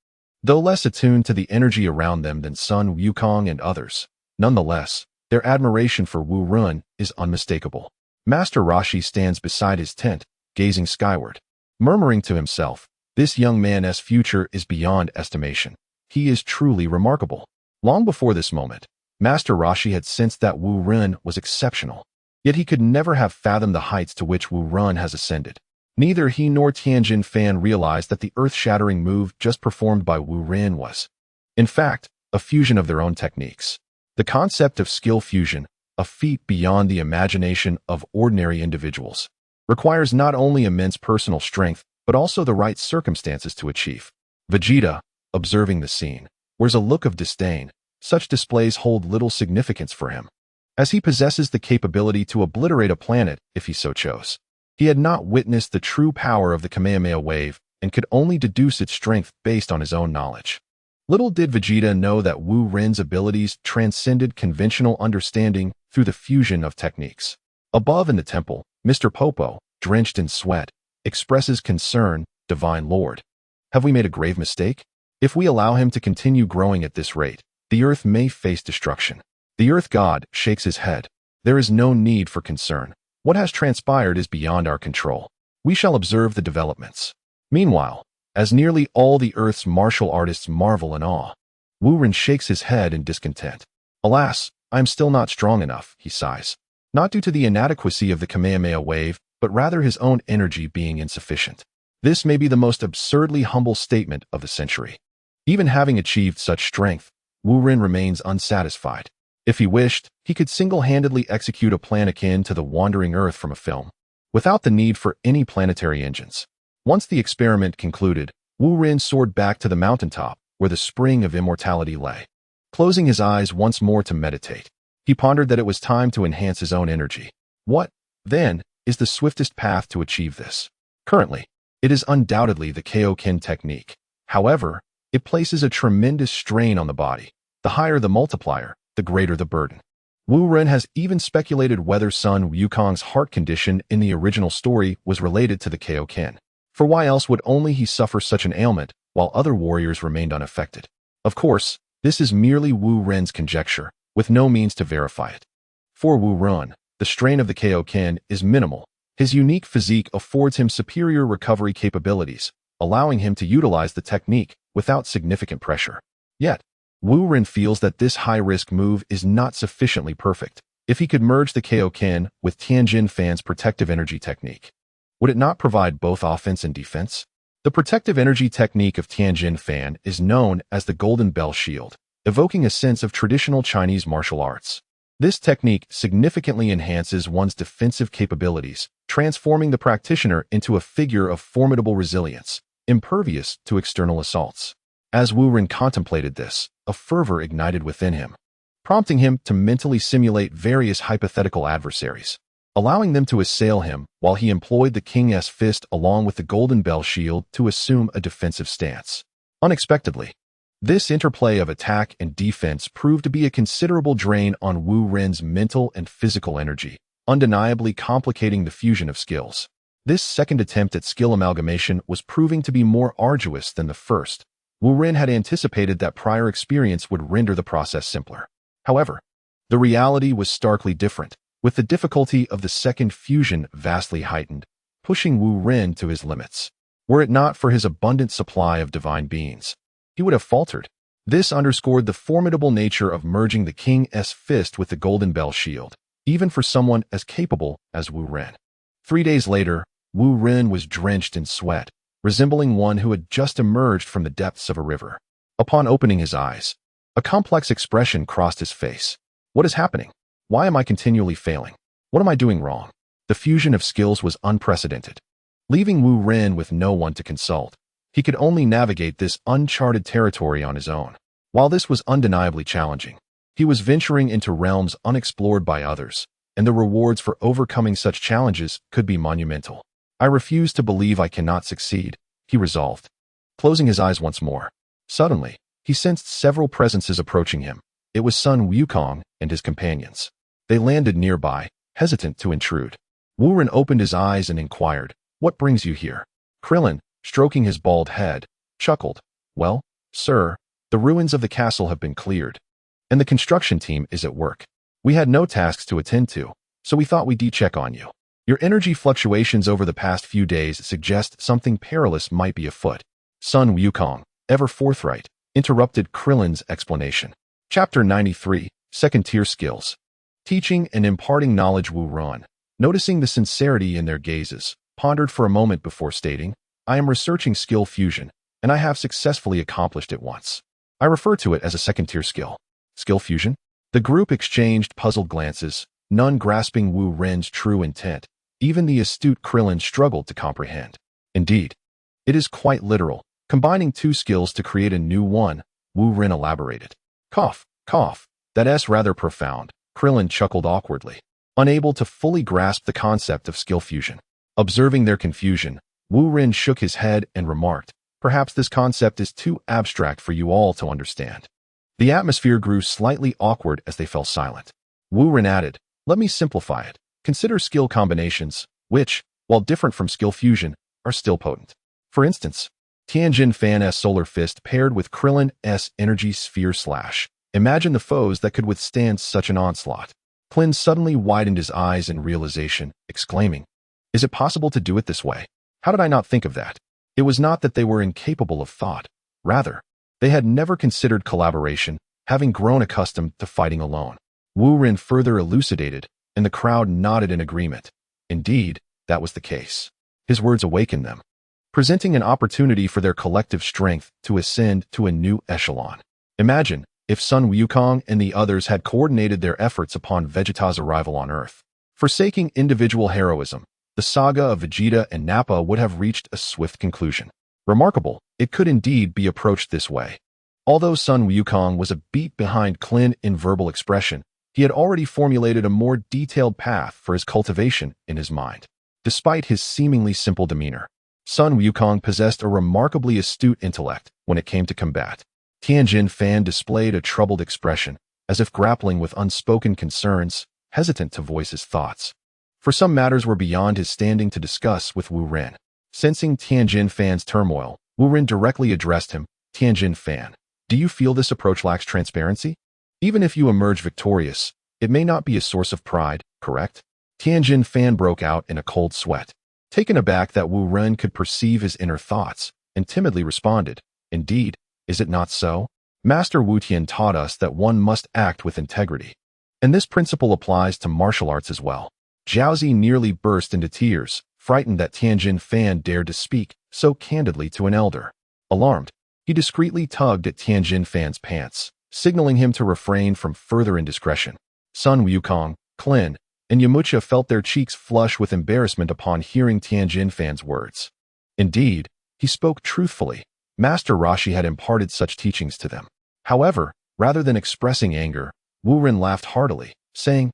though less attuned to the energy around them than Sun Wukong and others, nonetheless, their admiration for Wu Rin is unmistakable. Master Roshi stands beside his tent, gazing skyward, murmuring to himself, this young man's future is beyond estimation. He is truly remarkable. Long before this moment, Master Roshi had sensed that Wu Rin was exceptional, yet he could never have fathomed the heights to which Wu Rin has ascended. Neither he nor Tianjin Fan realized that the earth-shattering move just performed by Wu Rin was, in fact, a fusion of their own techniques. The concept of skill fusion, a feat beyond the imagination of ordinary individuals, requires not only immense personal strength, but also the right circumstances to achieve. Vegeta, observing the scene, wears a look of disdain. Such displays hold little significance for him, as he possesses the capability to obliterate a planet if he so chose. He had not witnessed the true power of the Kamehameha wave and could only deduce its strength based on his own knowledge. Little did Vegeta know that Wu Rin's abilities transcended conventional understanding through the fusion of techniques. Above in the temple, Mr. Popo, drenched in sweat, expresses concern, Divine Lord. Have we made a grave mistake? If we allow him to continue growing at this rate, the earth may face destruction. The earth god shakes his head. There is no need for concern. What has transpired is beyond our control. We shall observe the developments. Meanwhile, as nearly all the earth's martial artists marvel in awe, Wu Rin shakes his head in discontent. Alas, I am still not strong enough, he sighs. Not due to the inadequacy of the Kamehameha wave, but rather his own energy being insufficient. This may be the most absurdly humble statement of the century. Even having achieved such strength, Wu Ren remains unsatisfied. If he wished, he could single-handedly execute a plan akin to the Wandering Earth from a film, without the need for any planetary engines. Once the experiment concluded, Wu Ren soared back to the mountaintop, where the spring of immortality lay. Closing his eyes once more to meditate, he pondered that it was time to enhance his own energy. What, then, is the swiftest path to achieve this? Currently, it is undoubtedly the Kaioken technique. However, it places a tremendous strain on the body. The higher the multiplier, the greater the burden. Wu Ren has even speculated whether Sun Wukong's heart condition in the original story was related to the Kaioken. For why else would only he suffer such an ailment, while other warriors remained unaffected? Of course, this is merely Wu Ren's conjecture, with no means to verify it. For Wu Ren, the strain of the Kaioken is minimal. His unique physique affords him superior recovery capabilities, allowing him to utilize the technique without significant pressure. Yet, Wu Ren feels that this high-risk move is not sufficiently perfect. If he could merge the Kaioken with Tianjin Fan's protective energy technique, would it not provide both offense and defense? The protective energy technique of Tianjin Fan is known as the Golden Bell Shield, evoking a sense of traditional Chinese martial arts. This technique significantly enhances one's defensive capabilities, transforming the practitioner into a figure of formidable resilience, impervious to external assaults. As Wu Ren contemplated this, a fervor ignited within him, prompting him to mentally simulate various hypothetical adversaries, allowing them to assail him while he employed the King's Fist along with the Golden Bell Shield to assume a defensive stance. Unexpectedly, this interplay of attack and defense proved to be a considerable drain on Wu Ren's mental and physical energy, undeniably complicating the fusion of skills. This second attempt at skill amalgamation was proving to be more arduous than the first. Wu Ren had anticipated that prior experience would render the process simpler. However, the reality was starkly different, with the difficulty of the second fusion vastly heightened, pushing Wu Ren to his limits. Were it not for his abundant supply of divine beings, he would have faltered. This underscored the formidable nature of merging the King's Fist with the Golden Bell Shield, even for someone as capable as Wu Ren. 3 days later, Wu Ren was drenched in sweat, resembling one who had just emerged from the depths of a river. Upon opening his eyes, a complex expression crossed his face. What is happening? Why am I continually failing? What am I doing wrong? The fusion of skills was unprecedented. Leaving Wu Ren with no one to consult, he could only navigate this uncharted territory on his own. While this was undeniably challenging, he was venturing into realms unexplored by others, and the rewards for overcoming such challenges could be monumental. I refuse to believe I cannot succeed, he resolved. Closing his eyes once more, suddenly, he sensed several presences approaching him. It was Sun Wukong and his companions. They landed nearby, hesitant to intrude. Wu Ren opened his eyes and inquired, "What brings you here?" Krillin, stroking his bald head, chuckled. "Well, sir, the ruins of the castle have been cleared, and the construction team is at work. We had no tasks to attend to, so we thought we'd check on you. Your energy fluctuations over the past few days suggest something perilous might be afoot." Sun Wukong, ever forthright, interrupted Krillin's explanation. Chapter 93, Second-Tier Skills. Teaching and imparting knowledge. Wu Ren, noticing the sincerity in their gazes, pondered for a moment before stating, "I am researching skill fusion, and I have successfully accomplished it once. I refer to it as a second-tier skill." Skill fusion? The group exchanged puzzled glances, none grasping Wu Ren's true intent. Even the astute Krillin struggled to comprehend. Indeed, it is quite literal, combining two skills to create a new one, Wu Ren elaborated. Cough, cough, that's rather profound, Krillin chuckled awkwardly, unable to fully grasp the concept of skill fusion. Observing their confusion, Wu Ren shook his head and remarked, "Perhaps this concept is too abstract for you all to understand." The atmosphere grew slightly awkward as they fell silent. Wu Ren added, "Let me simplify it. Consider skill combinations, which, while different from skill fusion, are still potent. For instance, Tianjin Fan's Solar Fist paired with Krillin's Energy Sphere Slash. Imagine the foes that could withstand such an onslaught." Klin suddenly widened his eyes in realization, exclaiming, "Is it possible to do it this way? How did I not think of that?" It was not that they were incapable of thought. Rather, they had never considered collaboration, having grown accustomed to fighting alone. Wu Ren further elucidated, and the crowd nodded in agreement. Indeed, that was the case. His words awakened them, presenting an opportunity for their collective strength to ascend to a new echelon. Imagine if Sun Wukong and the others had coordinated their efforts upon Vegeta's arrival on Earth. Forsaking individual heroism, the saga of Vegeta and Nappa would have reached a swift conclusion. Remarkable, it could indeed be approached this way. Although Sun Wukong was a beat behind Clint in verbal expression, he had already formulated a more detailed path for his cultivation in his mind. Despite his seemingly simple demeanor, Sun Wukong possessed a remarkably astute intellect when it came to combat. Tianjin Fan displayed a troubled expression, as if grappling with unspoken concerns, hesitant to voice his thoughts. For some matters were beyond his standing to discuss with Wu Ren. Sensing Tianjin Fan's turmoil, Wu Ren directly addressed him. Tianjin Fan, do you feel this approach lacks transparency? Even if you emerge victorious, it may not be a source of pride, correct? Tianjin Fan broke out in a cold sweat, taken aback that Wu Ren could perceive his inner thoughts, and timidly responded, indeed, is it not so? Master Wu Tian taught us that one must act with integrity. And this principle applies to martial arts as well. Jiaozi nearly burst into tears, frightened that Tianjin Fan dared to speak so candidly to an elder. Alarmed, he discreetly tugged at Tianjin Fan's pants, signaling him to refrain from further indiscretion. Sun Wukong, Clin, and Yamucha felt their cheeks flush with embarrassment upon hearing Tianjin Fan's words. Indeed, he spoke truthfully. Master Rashi had imparted such teachings to them. However, rather than expressing anger, Wu Ren laughed heartily, saying,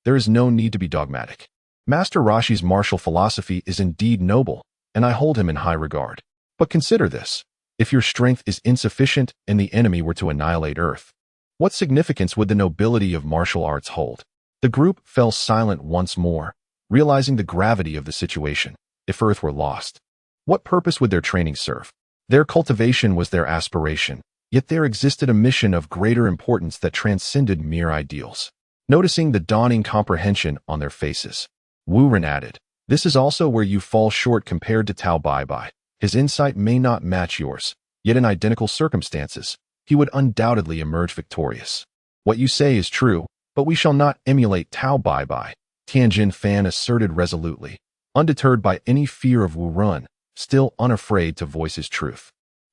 there is no need to be dogmatic. Master Rashi's martial philosophy is indeed noble, and I hold him in high regard. But consider this. If your strength is insufficient and the enemy were to annihilate Earth, what significance would the nobility of martial arts hold? The group fell silent once more, realizing the gravity of the situation. If Earth were lost, what purpose would their training serve? Their cultivation was their aspiration, yet there existed a mission of greater importance that transcended mere ideals. Noticing the dawning comprehension on their faces, Wu Ren added, this is also where you fall short compared to Tao Bai. His insight may not match yours, yet in identical circumstances, he would undoubtedly emerge victorious. What you say is true, but we shall not emulate Tao Bai, Tianjin Fan asserted resolutely, undeterred by any fear of Wu Ren, still unafraid to voice his truth.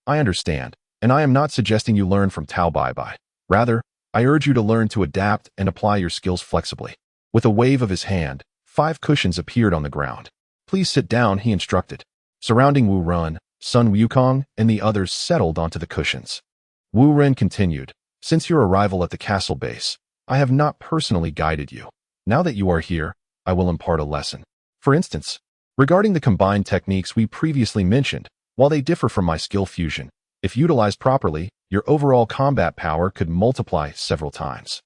I understand, and I am not suggesting you learn from Tao Bai. Rather, I urge you to learn to adapt and apply your skills flexibly. With a wave of his hand, 5 cushions appeared on the ground. Please sit down, he instructed. Surrounding Wu Ren, Sun Wukong and the others settled onto the cushions. Wu Ren continued, since your arrival at the castle base, I have not personally guided you. Now that you are here, I will impart a lesson. For instance, regarding the combined techniques we previously mentioned, while they differ from my skill fusion, if utilized properly, your overall combat power could multiply several times.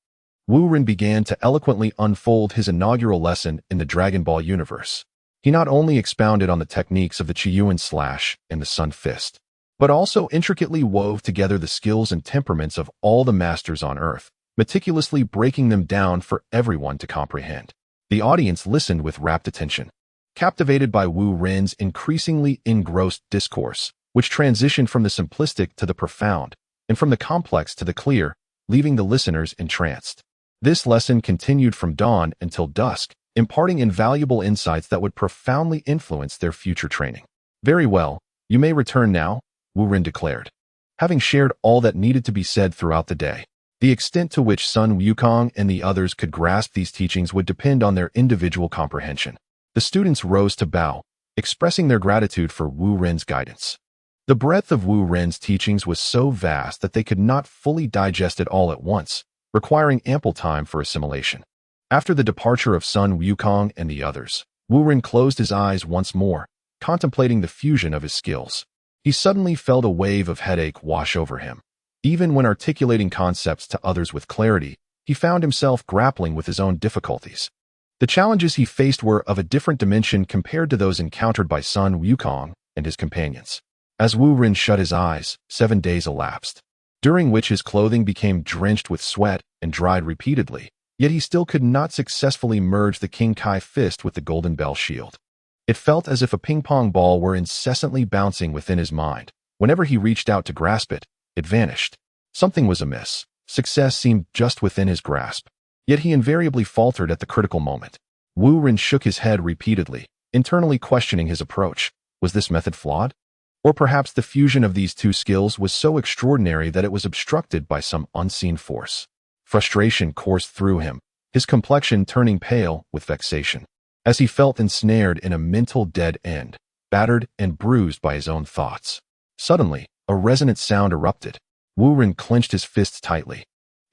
Wu Ren began to eloquently unfold his inaugural lesson in the Dragon Ball universe. He not only expounded on the techniques of the Qiyuan Slash and the Sun Fist, but also intricately wove together the skills and temperaments of all the masters on Earth, meticulously breaking them down for everyone to comprehend. The audience listened with rapt attention, captivated by Wu Ren's increasingly engrossed discourse, which transitioned from the simplistic to the profound, and from the complex to the clear, leaving the listeners entranced. This lesson continued from dawn until dusk, imparting invaluable insights that would profoundly influence their future training. Very well, you may return now, Wu Ren declared. Having shared all that needed to be said throughout the day, the extent to which Sun Wukong and the others could grasp these teachings would depend on their individual comprehension. The students rose to bow, expressing their gratitude for Wu Ren's guidance. The breadth of Wu Ren's teachings was so vast that they could not fully digest it all at once, requiring ample time for assimilation. After the departure of Sun Wukong and the others, Wu Ren closed his eyes once more, contemplating the fusion of his skills. He suddenly felt a wave of headache wash over him. Even when articulating concepts to others with clarity, he found himself grappling with his own difficulties. The challenges he faced were of a different dimension compared to those encountered by Sun Wukong and his companions. As Wu Ren shut his eyes, 7 days elapsed, during which his clothing became drenched with sweat and dried repeatedly, yet he still could not successfully merge the King Kai fist with the Golden Bell shield. It felt as if a ping-pong ball were incessantly bouncing within his mind. Whenever he reached out to grasp it, it vanished. Something was amiss. Success seemed just within his grasp. Yet he invariably faltered at the critical moment. Wu Ren shook his head repeatedly, internally questioning his approach. Was this method flawed? Or perhaps the fusion of these two skills was so extraordinary that it was obstructed by some unseen force. Frustration coursed through him, his complexion turning pale with vexation, as he felt ensnared in a mental dead end, battered and bruised by his own thoughts. Suddenly, a resonant sound erupted. Wu Ren clenched his fists tightly,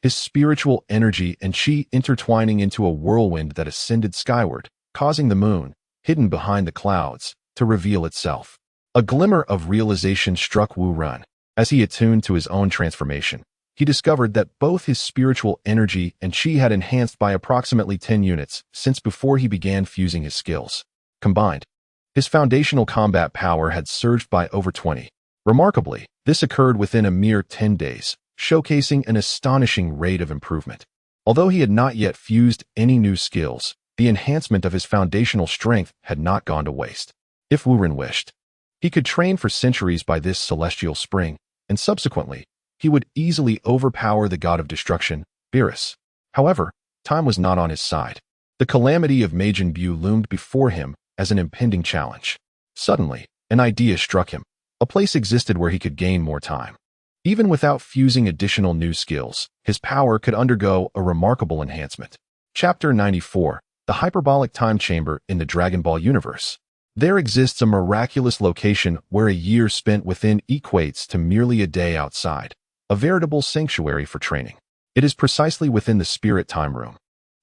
his spiritual energy and chi intertwining into a whirlwind that ascended skyward, causing the moon, hidden behind the clouds, to reveal itself. A glimmer of realization struck Wu Ren. As he attuned to his own transformation, he discovered that both his spiritual energy and chi had enhanced by approximately 10 units since before he began fusing his skills. Combined, his foundational combat power had surged by over 20. Remarkably, this occurred within a mere 10 days, showcasing an astonishing rate of improvement. Although he had not yet fused any new skills, the enhancement of his foundational strength had not gone to waste. If Wu Ren wished, he could train for centuries by this celestial spring, and subsequently, he would easily overpower the god of destruction, Beerus. However, time was not on his side. The calamity of Majin Buu loomed before him as an impending challenge. Suddenly, an idea struck him. A place existed where he could gain more time. Even without fusing additional new skills, his power could undergo a remarkable enhancement. Chapter 94, The Hyperbolic Time Chamber in the Dragon Ball Universe. There exists a miraculous location where a year spent within equates to merely a day outside, a veritable sanctuary for training. It is precisely within the Spirit Time Room,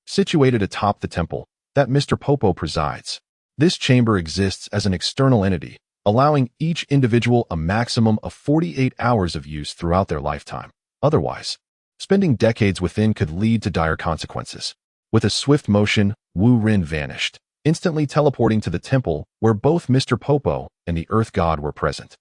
situated atop the temple, that Mr. Popo presides. This chamber exists as an external entity, allowing each individual a maximum of 48 hours of use throughout their lifetime. Otherwise, spending decades within could lead to dire consequences. With a swift motion, Wu Ren vanished, instantly teleporting to the temple where both Mr. Popo and the Earth God were present.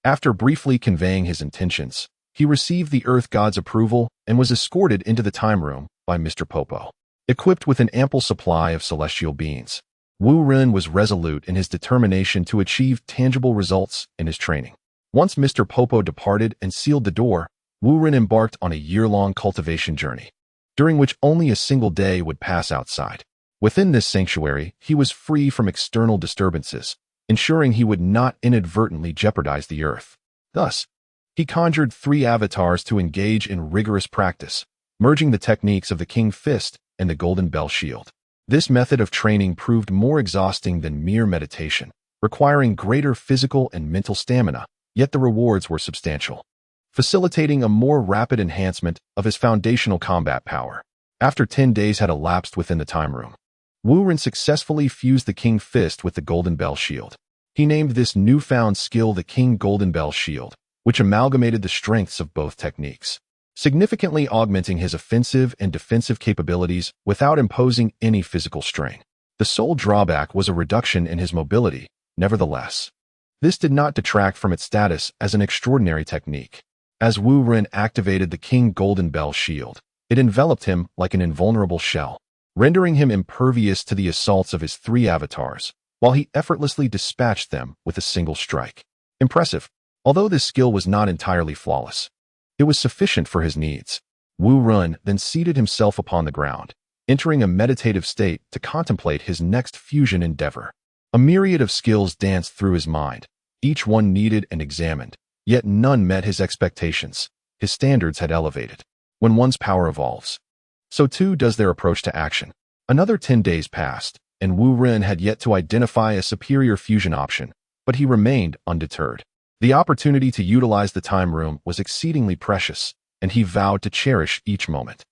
After briefly conveying his intentions, he received the Earth God's approval and was escorted into the time room by Mr. Popo. Equipped with an ample supply of celestial beings, Wu Ren was resolute in his determination to achieve tangible results in his training. Once Mr. Popo departed and sealed the door, Wu Ren embarked on a year-long cultivation journey, during which only a single day would pass outside. Within this sanctuary, he was free from external disturbances, ensuring he would not inadvertently jeopardize the earth. Thus, he conjured 3 avatars to engage in rigorous practice, merging the techniques of the King Fist and the Golden Bell Shield. This method of training proved more exhausting than mere meditation, requiring greater physical and mental stamina, yet the rewards were substantial, facilitating a more rapid enhancement of his foundational combat power. After 10 days had elapsed within the time room, Wu Ren successfully fused the King Fist with the Golden Bell Shield. He named this newfound skill the King Golden Bell Shield, which amalgamated the strengths of both techniques, significantly augmenting his offensive and defensive capabilities without imposing any physical strain. The sole drawback was a reduction in his mobility. Nevertheless, this did not detract from its status as an extraordinary technique. As Wu Ren activated the King Golden Bell Shield, it enveloped him like an invulnerable shell, rendering him impervious to the assaults of his 3 avatars, while he effortlessly dispatched them with a single strike. Impressive. Although this skill was not entirely flawless, it was sufficient for his needs. Wu Ren then seated himself upon the ground, entering a meditative state to contemplate his next fusion endeavor. A myriad of skills danced through his mind, each one needed and examined, yet none met his expectations. His standards had elevated. When one's power evolves, so too does their approach to action. Another 10 days passed, and Wu Ren had yet to identify a superior fusion option, but he remained undeterred. The opportunity to utilize the time room was exceedingly precious, and he vowed to cherish each moment.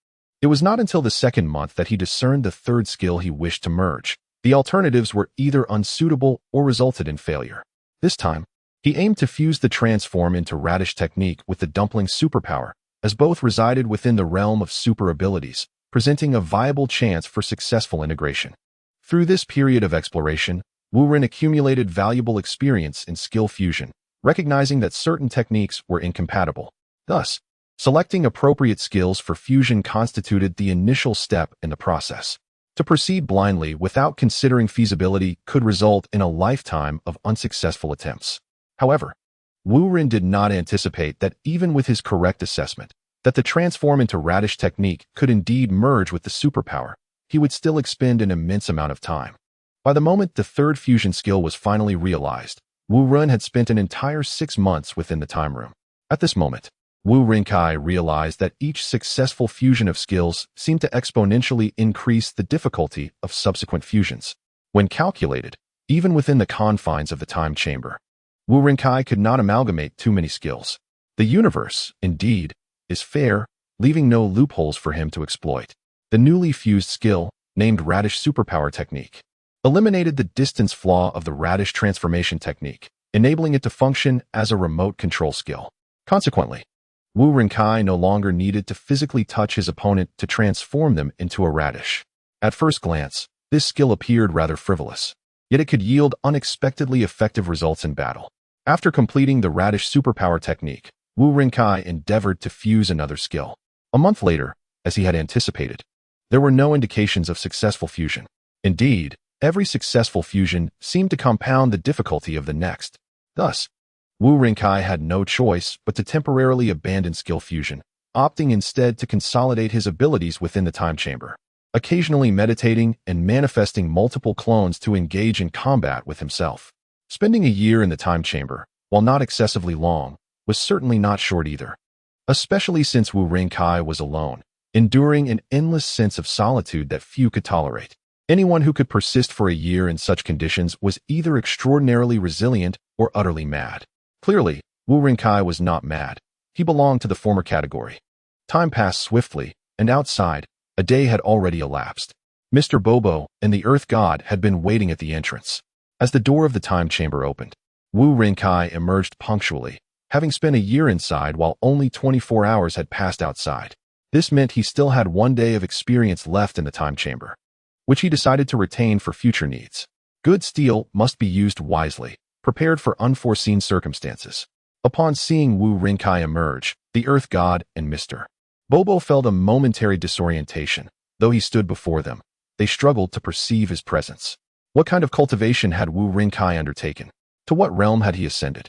It was not until the 2nd month that he discerned the 3rd skill he wished to merge. The alternatives were either unsuitable or resulted in failure. This time, he aimed to fuse the transform into radish technique with the dumpling superpower, as both resided within the realm of super abilities, presenting a viable chance for successful integration. Through this period of exploration, Wu Ren accumulated valuable experience in skill fusion, recognizing that certain techniques were incompatible. Thus, selecting appropriate skills for fusion constituted the initial step in the process. To proceed blindly without considering feasibility could result in a lifetime of unsuccessful attempts. However, Wu Ren did not anticipate that even with his correct assessment, that the transform into radish technique could indeed merge with the superpower, he would still expend an immense amount of time. By the moment the third fusion skill was finally realized, Wu Ren had spent an entire 6 months within the time room. At this moment, Wu Rinkai realized that each successful fusion of skills seemed to exponentially increase the difficulty of subsequent fusions. When calculated, even within the confines of the time chamber, Wu Rinkai could not amalgamate too many skills. The universe, indeed, is fair, leaving no loopholes for him to exploit. The newly fused skill, named Radish Superpower Technique, eliminated the distance flaw of the Radish Transformation Technique, enabling it to function as a remote control skill. Consequently, Wu Rinkai no longer needed to physically touch his opponent to transform them into a radish. At first glance, this skill appeared rather frivolous, yet it could yield unexpectedly effective results in battle. After completing the Radish Superpower Technique, Wu Rinkai endeavored to fuse another skill. A month later, as he had anticipated, there were no indications of successful fusion. Indeed, every successful fusion seemed to compound the difficulty of the next. Thus, Wu Rinkai had no choice but to temporarily abandon skill fusion, opting instead to consolidate his abilities within the time chamber, occasionally meditating and manifesting multiple clones to engage in combat with himself. Spending a year in the time chamber, while not excessively long, was certainly not short either, especially since Wu Rinkai was alone, enduring an endless sense of solitude that few could tolerate. Anyone who could persist for a year in such conditions was either extraordinarily resilient or utterly mad. Clearly, Wu Rinkai was not mad. He belonged to the former category. Time passed swiftly, and outside, a day had already elapsed. Mr. Bobo and the Earth God had been waiting at the entrance. As the door of the time chamber opened, Wu Rinkai emerged punctually, having spent a year inside while only 24 hours had passed outside. This meant he still had 1 day of experience left in the time chamber, which he decided to retain for future needs. Good steel must be used wisely, prepared for unforeseen circumstances. Upon seeing Wu Rinkai emerge, the Earth God and Mr. Bobo felt a momentary disorientation. Though he stood before them, they struggled to perceive his presence. What kind of cultivation had Wu Rinkai undertaken? To what realm had he ascended?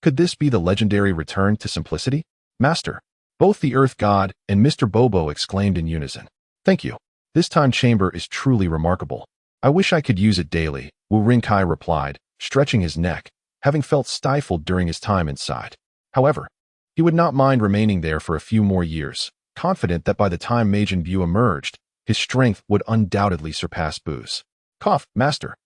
Could this be the legendary return to simplicity? Master! Both the Earth God and Mr. Bobo exclaimed in unison. Thank you. This time chamber is truly remarkable. I wish I could use it daily, Wu Rinkai replied, stretching his neck, having felt stifled during his time inside. However, he would not mind remaining there for a few more years, confident that by the time Majin Buu emerged, his strength would undoubtedly surpass Buu's. Cough, Master.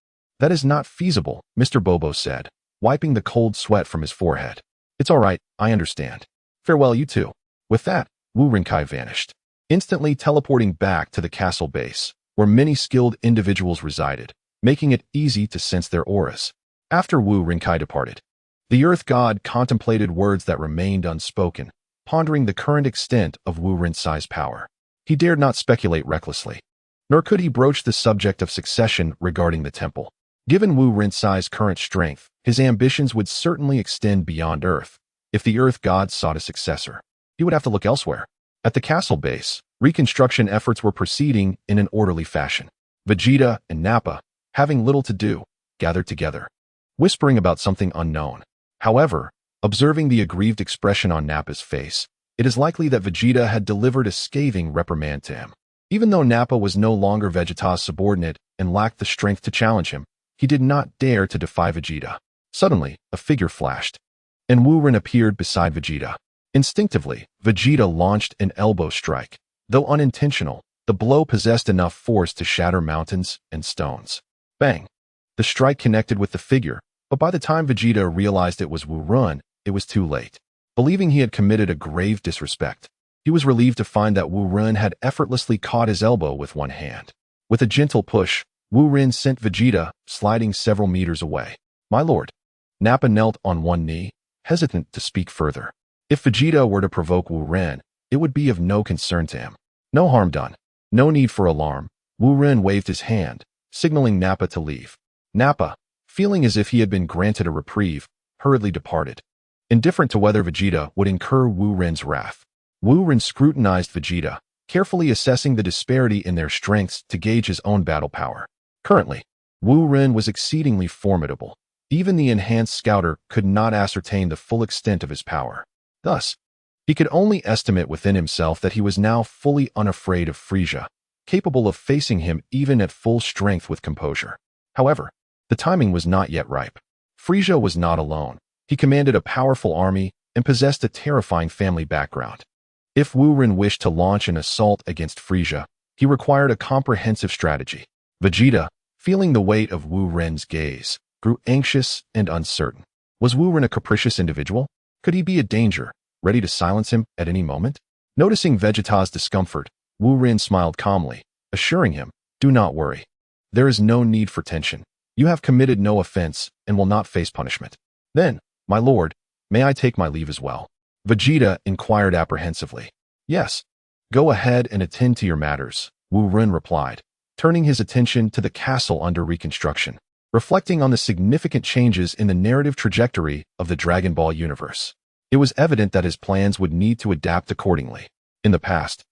That is not feasible, Mr. Bobo said, wiping the cold sweat from his forehead. It's all right, I understand. Farewell, you two. With that, Wu Rinkai vanished, instantly teleporting back to the castle base, where many skilled individuals resided, making it easy to sense their auras. After Wu Rinkai departed, the Earth God contemplated words that remained unspoken, pondering the current extent of Wu Rinkai's power. He dared not speculate recklessly, nor could he broach the subject of succession regarding the temple. Given Wu Rinkai's current strength, his ambitions would certainly extend beyond Earth. If the Earth God sought a successor, he would have to look elsewhere. At the castle base, reconstruction efforts were proceeding in an orderly fashion. Vegeta and Nappa, having little to do, gathered together, whispering about something unknown. However, observing the aggrieved expression on Nappa's face, it is likely that Vegeta had delivered a scathing reprimand to him. Even though Nappa was no longer Vegeta's subordinate and lacked the strength to challenge him, he did not dare to defy Vegeta. Suddenly, a figure flashed, and Wu Ren appeared beside Vegeta. Instinctively, Vegeta launched an elbow strike. Though unintentional, the blow possessed enough force to shatter mountains and stones. Bang! The strike connected with the figure, but by the time Vegeta realized it was Wu Ren, it was too late. Believing he had committed a grave disrespect, he was relieved to find that Wu Ren had effortlessly caught his elbow with one hand. With a gentle push, Wu Ren sent Vegeta sliding several meters away. My lord. Nappa knelt on one knee, hesitant to speak further. If Vegeta were to provoke Wu Ren, it would be of no concern to him. No harm done. No need for alarm. Wu Ren waved his hand, signaling Nappa to leave. Nappa, feeling as if he had been granted a reprieve, hurriedly departed, indifferent to whether Vegeta would incur Wu Ren's wrath. Wu Ren scrutinized Vegeta, carefully assessing the disparity in their strengths to gauge his own battle power. Currently, Wu Ren was exceedingly formidable. Even the enhanced scouter could not ascertain the full extent of his power. Thus, he could only estimate within himself that he was now fully unafraid of Frieza, capable of facing him even at full strength with composure. However, the timing was not yet ripe. Frisia was not alone. He commanded a powerful army and possessed a terrifying family background. If Wu Ren wished to launch an assault against Frisia, he required a comprehensive strategy. Vegeta, feeling the weight of Wu Ren's gaze, grew anxious and uncertain. Was Wu Ren a capricious individual? Could he be a danger, ready to silence him at any moment? Noticing Vegeta's discomfort, Wu Ren smiled calmly, assuring him, "Do not worry. There is no need for tension. You have committed no offense and will not face punishment." "Then, my lord, may I take my leave as well?" Vegeta inquired apprehensively. "Yes. Go ahead and attend to your matters," Wu Ren replied, turning his attention to the castle under reconstruction, reflecting on the significant changes in the narrative trajectory of the Dragon Ball universe. It was evident that his plans would need to adapt accordingly. In the past,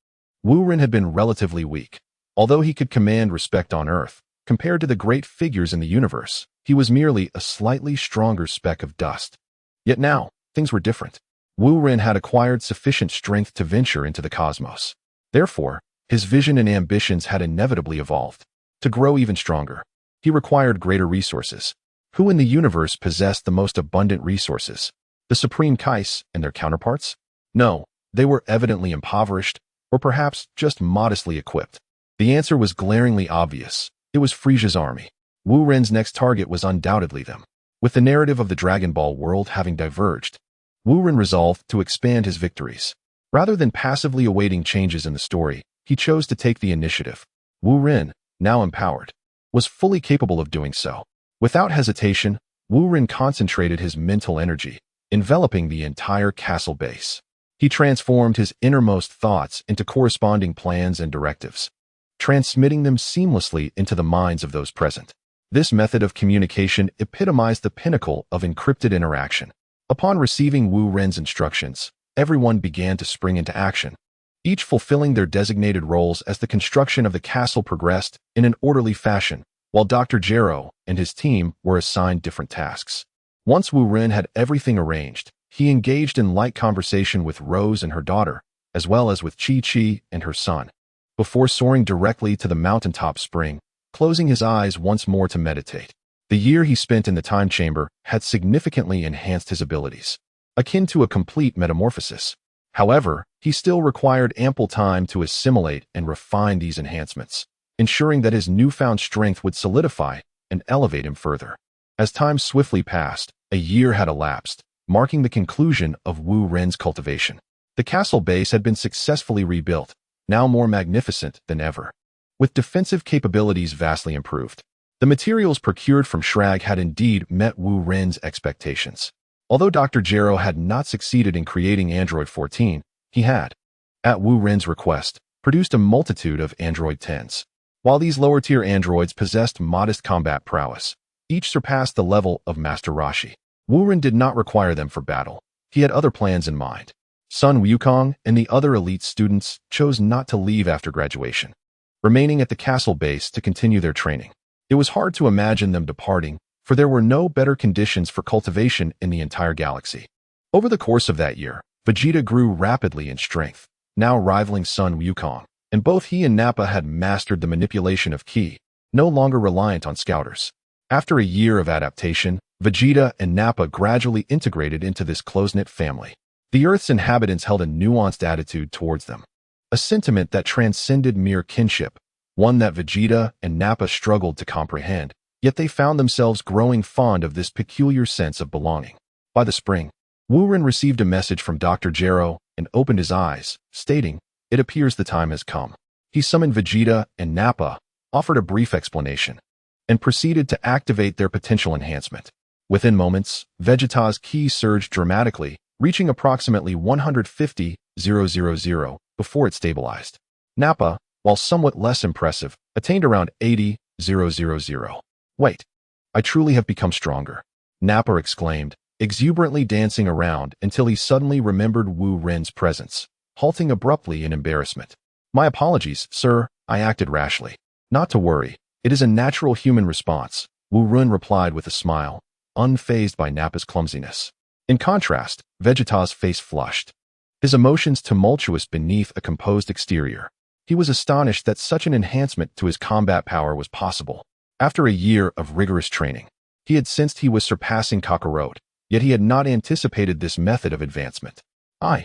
Wu Ren had been relatively weak. Although he could command respect on Earth, compared to the great figures in the universe, he was merely a slightly stronger speck of dust. Yet now, things were different. Wu Ren had acquired sufficient strength to venture into the cosmos. Therefore, his vision and ambitions had inevitably evolved. To grow even stronger, he required greater resources. Who in the universe possessed the most abundant resources? The Supreme Kais and their counterparts? No, they were evidently impoverished, or perhaps just modestly equipped. The answer was glaringly obvious. It was Frisia's army. Wu Ren's next target was undoubtedly them. With the narrative of the Dragon Ball world having diverged, Wu Ren resolved to expand his victories. Rather than passively awaiting changes in the story, he chose to take the initiative. Wu Ren, now empowered, was fully capable of doing so. Without hesitation, Wu Ren concentrated his mental energy, enveloping the entire castle base. He transformed his innermost thoughts into corresponding plans and directives, transmitting them seamlessly into the minds of those present. This method of communication epitomized the pinnacle of encrypted interaction. Upon receiving Wu Ren's instructions, everyone began to spring into action, each fulfilling their designated roles as the construction of the castle progressed in an orderly fashion, while Dr. Gero and his team were assigned different tasks. Once Wu Ren had everything arranged, he engaged in light conversation with Rose and her daughter, as well as with Chi-Chi and her son, before soaring directly to the mountaintop spring, closing his eyes once more to meditate. The year he spent in the time chamber had significantly enhanced his abilities, akin to a complete metamorphosis. However, he still required ample time to assimilate and refine these enhancements, ensuring that his newfound strength would solidify and elevate him further. As time swiftly passed, a year had elapsed, marking the conclusion of Wu Ren's cultivation. The castle base had been successfully rebuilt, now more magnificent than ever, with defensive capabilities vastly improved. The materials procured from Shrag had indeed met Wu Ren's expectations. Although Dr. Gero had not succeeded in creating Android 14, he had, at Wu Ren's request, produced a multitude of Android 10s. While these lower-tier androids possessed modest combat prowess, each surpassed the level of Master Roshi. Wu Ren did not require them for battle. He had other plans in mind. Sun Wukong and the other elite students chose not to leave after graduation, remaining at the castle base to continue their training. It was hard to imagine them departing, for there were no better conditions for cultivation in the entire galaxy. Over the course of that year, Vegeta grew rapidly in strength, now rivaling Sun Wukong, and both he and Nappa had mastered the manipulation of Ki, no longer reliant on scouters. After a year of adaptation, Vegeta and Nappa gradually integrated into this close-knit family. The Earth's inhabitants held a nuanced attitude towards them, a sentiment that transcended mere kinship, one that Vegeta and Nappa struggled to comprehend, yet they found themselves growing fond of this peculiar sense of belonging. By the spring, Wu Ren received a message from Dr. Gero and opened his eyes, stating, "It appears the time has come." He summoned Vegeta and Nappa, offered a brief explanation, and proceeded to activate their potential enhancement. Within moments, Vegeta's ki surged dramatically, reaching approximately 150,000 before it stabilized. Nappa, while somewhat less impressive, attained around 80,000. "Wait, I truly have become stronger," Nappa exclaimed, exuberantly dancing around until he suddenly remembered Wu Ren's presence, halting abruptly in embarrassment. "My apologies, sir, I acted rashly." "Not to worry, it is a natural human response," Wu Ren replied with a smile, unfazed by Nappa's clumsiness. In contrast, Vegeta's face flushed, his emotions tumultuous beneath a composed exterior. He was astonished that such an enhancement to his combat power was possible. After a year of rigorous training, he had sensed he was surpassing Kakarot, yet he had not anticipated this method of advancement. I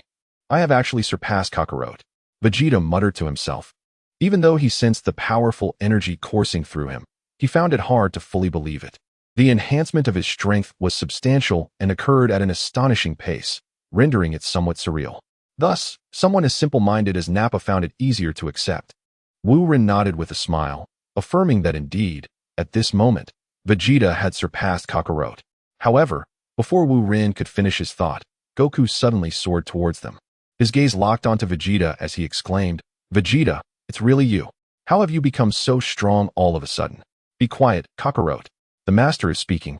have actually surpassed Kakarot, Vegeta muttered to himself. Even though he sensed the powerful energy coursing through him, he found it hard to fully believe it. The enhancement of his strength was substantial and occurred at an astonishing pace, rendering it somewhat surreal. Thus, someone as simple-minded as Nappa found it easier to accept. Wu Ren nodded with a smile, affirming that indeed, at this moment, Vegeta had surpassed Kakarot. However, before Wu Ren could finish his thought, Goku suddenly soared towards them. His gaze locked onto Vegeta as he exclaimed, "Vegeta, it's really you. How have you become so strong all of a sudden?" "Be quiet, Kakarot. The master is speaking,"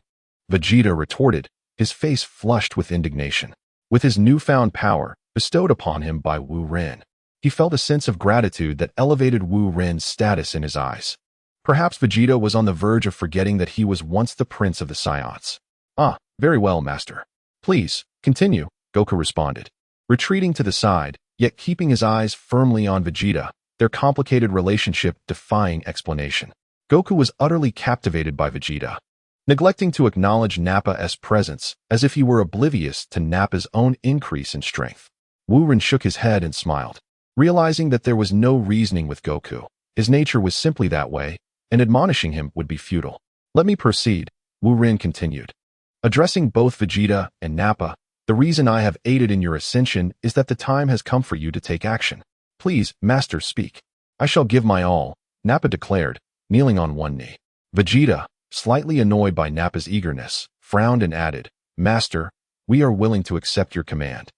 Vegeta retorted, his face flushed with indignation. With his newfound power, bestowed upon him by Wu Ren, he felt a sense of gratitude that elevated Wu Ren's status in his eyes. Perhaps Vegeta was on the verge of forgetting that he was once the prince of the Saiyans. "Ah, very well, master. Please, continue," Goku responded. Retreating to the side, yet keeping his eyes firmly on Vegeta, their complicated relationship defying explanation. Goku was utterly captivated by Vegeta, neglecting to acknowledge Nappa's presence as if he were oblivious to Nappa's own increase in strength. Wu Ren shook his head and smiled, realizing that there was no reasoning with Goku. His nature was simply that way, and admonishing him would be futile. "Let me proceed," Wu Ren continued. Addressing both Vegeta and Nappa, "The reason I have aided in your ascension is that the time has come for you to take action. Please, master, speak." "I shall give my all," Nappa declared, kneeling on one knee. Vegeta, slightly annoyed by Nappa's eagerness, frowned and added, "Master, we are willing to accept your command.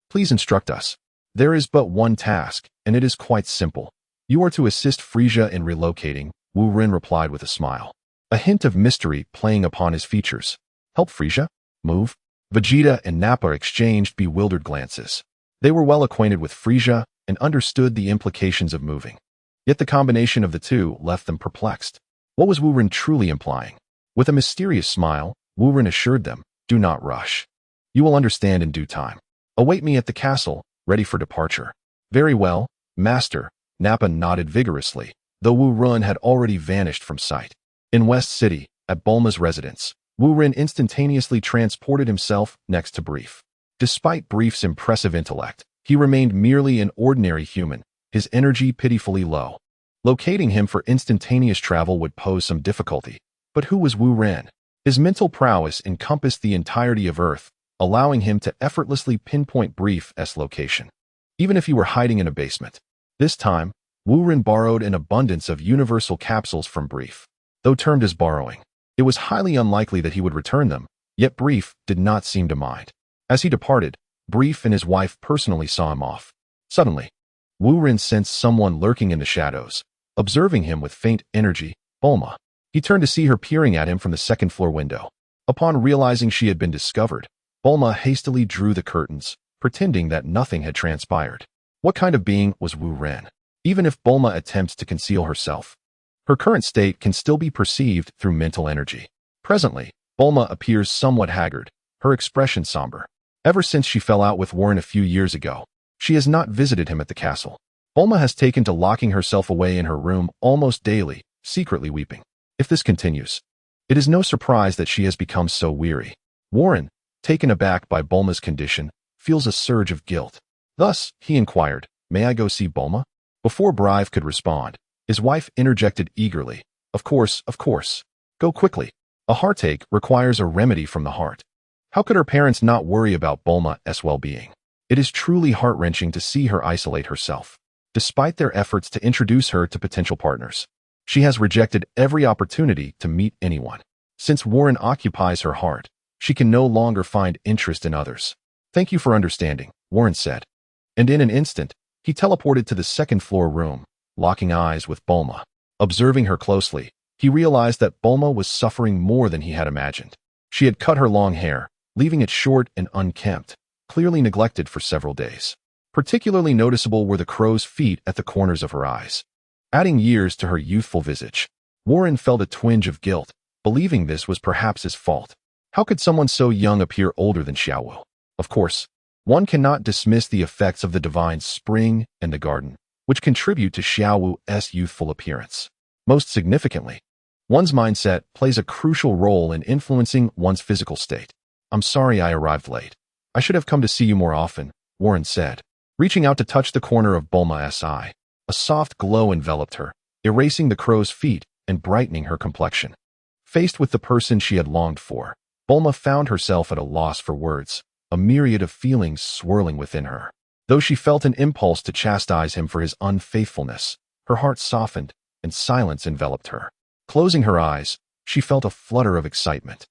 Please instruct us. There is but one task, and it is quite simple. You are to assist Frieza in relocating," Wu Ren replied with a smile, a hint of mystery playing upon his features. "Help Frieza? Move?" Vegeta and Nappa exchanged bewildered glances. They were well acquainted with Frieza and understood the implications of moving. Yet the combination of the two left them perplexed. What was Wu Ren truly implying? With a mysterious smile, Wu Ren assured them, "Do not rush. You will understand in due time. Await me at the castle, ready for departure." "Very well, master," Nappa nodded vigorously, though Wu Ren had already vanished from sight. In West City, at Bulma's residence, Wu Ren instantaneously transported himself next to Brief. Despite Brief's impressive intellect, he remained merely an ordinary human, his energy pitifully low. Locating him for instantaneous travel would pose some difficulty. But who was Wu Ren? His mental prowess encompassed the entirety of Earth, allowing him to effortlessly pinpoint Brief's location, even if he were hiding in a basement. This time, Wu Ren borrowed an abundance of universal capsules from Brief. Though termed as borrowing, it was highly unlikely that he would return them, yet Brief did not seem to mind. As he departed, Brief and his wife personally saw him off. Suddenly, Wu Ren sensed someone lurking in the shadows, observing him with faint energy. Bulma. He turned to see her peering at him from the second-floor window. Upon realizing she had been discovered, Bulma hastily drew the curtains, pretending that nothing had transpired. What kind of being was Wu Ren? Even if Bulma attempts to conceal herself, her current state can still be perceived through mental energy. Presently, Bulma appears somewhat haggard, her expression somber. Ever since she fell out with Warren a few years ago, she has not visited him at the castle. Bulma has taken to locking herself away in her room almost daily, secretly weeping. If this continues, it is no surprise that she has become so weary. Warren, taken aback by Bulma's condition, feels a surge of guilt. Thus, he inquired, "May I go see Bulma?" Before Brive could respond, his wife interjected eagerly, Of course. Go quickly. A heartache requires a remedy from the heart." How could her parents not worry about Bulma's well-being? It is truly heart-wrenching to see her isolate herself. Despite their efforts to introduce her to potential partners, she has rejected every opportunity to meet anyone. Since Warren occupies her heart, she can no longer find interest in others. "Thank you for understanding," Warren said. And in an instant, he teleported to the second-floor room, locking eyes with Bulma. Observing her closely, he realized that Bulma was suffering more than he had imagined. She had cut her long hair, leaving it short and unkempt, clearly neglected for several days. Particularly noticeable were the crow's feet at the corners of her eyes, adding years to her youthful visage. Warren felt a twinge of guilt, believing this was perhaps his fault. How could someone so young appear older than Xiaowu? Of course, one cannot dismiss the effects of the divine spring and the garden, which contribute to Xiaowu's youthful appearance. Most significantly, One's mindset plays a crucial role in influencing one's physical state. I'm sorry I arrived late. I should have come to see you more often, Warren said, reaching out to touch the corner of Bulma's eye. A soft glow enveloped her, erasing the crow's feet and brightening her complexion. Faced with the person she had longed for, Bulma found herself at a loss for words, a myriad of feelings swirling within her. Though she felt an impulse to chastise him for his unfaithfulness, her heart softened and silence enveloped her. Closing her eyes, she felt a flutter of excitement,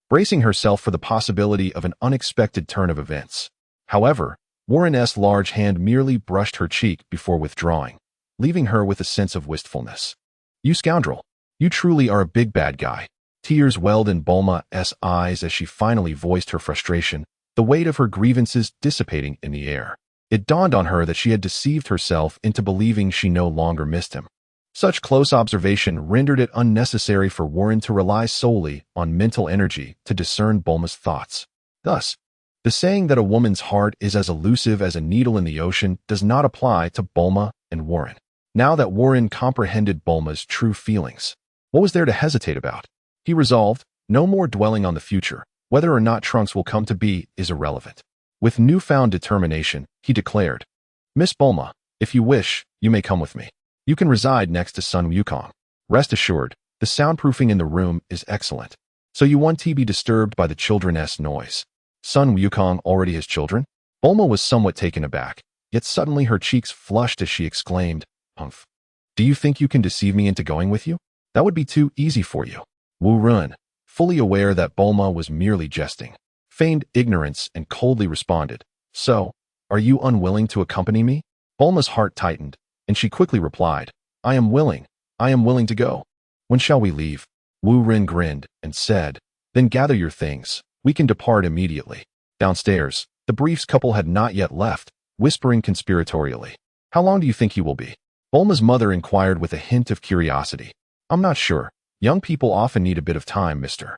bracing herself for the possibility of an unexpected turn of events. However, Warren's large hand merely brushed her cheek before withdrawing, leaving her with a sense of wistfulness. You scoundrel! You truly are a big bad guy. Tears welled in Bulma's eyes as she finally voiced her frustration, the weight of her grievances dissipating in the air. It dawned on her that she had deceived herself into believing she no longer missed him. Such close observation rendered it unnecessary for Warren to rely solely on mental energy to discern Bulma's thoughts. Thus, the saying that a woman's heart is as elusive as a needle in the ocean does not apply to Bulma and Warren. Now that Warren comprehended Bulma's true feelings, what was there to hesitate about? He resolved, no more dwelling on the future. Whether or not Trunks will come to be is irrelevant. With newfound determination, he declared, Miss Bulma, if you wish, you may come with me. You can reside next to Sun Wukong. Rest assured, the soundproofing in the room is excellent, so you won't be disturbed by the children's noise. Sun Wukong already has children? Bulma was somewhat taken aback, yet suddenly her cheeks flushed as she exclaimed, Humph. Do you think you can deceive me into going with you? That would be too easy for you. Wu Run, fully aware that Bulma was merely jesting, feigned ignorance and coldly responded, So, are you unwilling to accompany me? Bulma's heart tightened, and she quickly replied, I am willing to go. When shall we leave? Wu Ren grinned and said, Then gather your things, we can depart immediately. Downstairs, the briefs couple had not yet left, whispering conspiratorially. How long do you think he will be? Bulma's mother inquired with a hint of curiosity. I'm not sure. Young people often need a bit of time, Mr.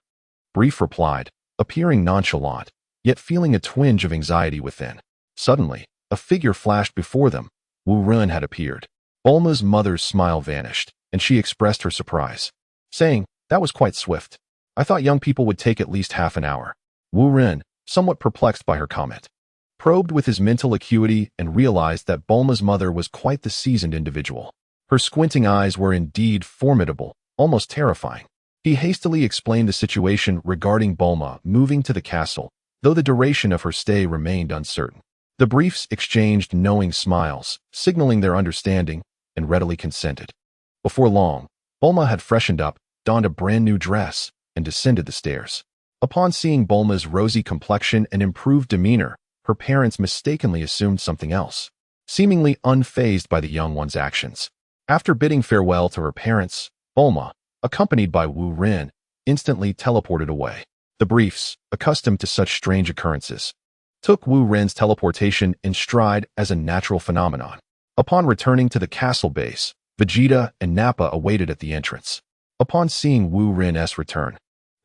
Brief replied, appearing nonchalant, yet feeling a twinge of anxiety within. Suddenly, a figure flashed before them. Wu Run had appeared. Bulma's mother's smile vanished, and she expressed her surprise, saying, That was quite swift. I thought young people would take at least half an hour. Wu Run, somewhat perplexed by her comment, probed with his mental acuity and realized that Bulma's mother was quite the seasoned individual. Her squinting eyes were indeed formidable, almost terrifying. He hastily explained the situation regarding Bulma moving to the castle, though the duration of her stay remained uncertain. The briefs exchanged knowing smiles, signaling their understanding, and readily consented. Before long, Bulma had freshened up, donned a brand new dress, and descended the stairs. Upon seeing Bulma's rosy complexion and improved demeanor, her parents mistakenly assumed something else, seemingly unfazed by the young one's actions. After bidding farewell to her parents, Bulma, accompanied by Wu Ren, instantly teleported away. The briefs, accustomed to such strange occurrences, took Wu Ren's teleportation in stride as a natural phenomenon. Upon returning to the castle base, Vegeta and Nappa awaited at the entrance. Upon seeing Wu Ren's return,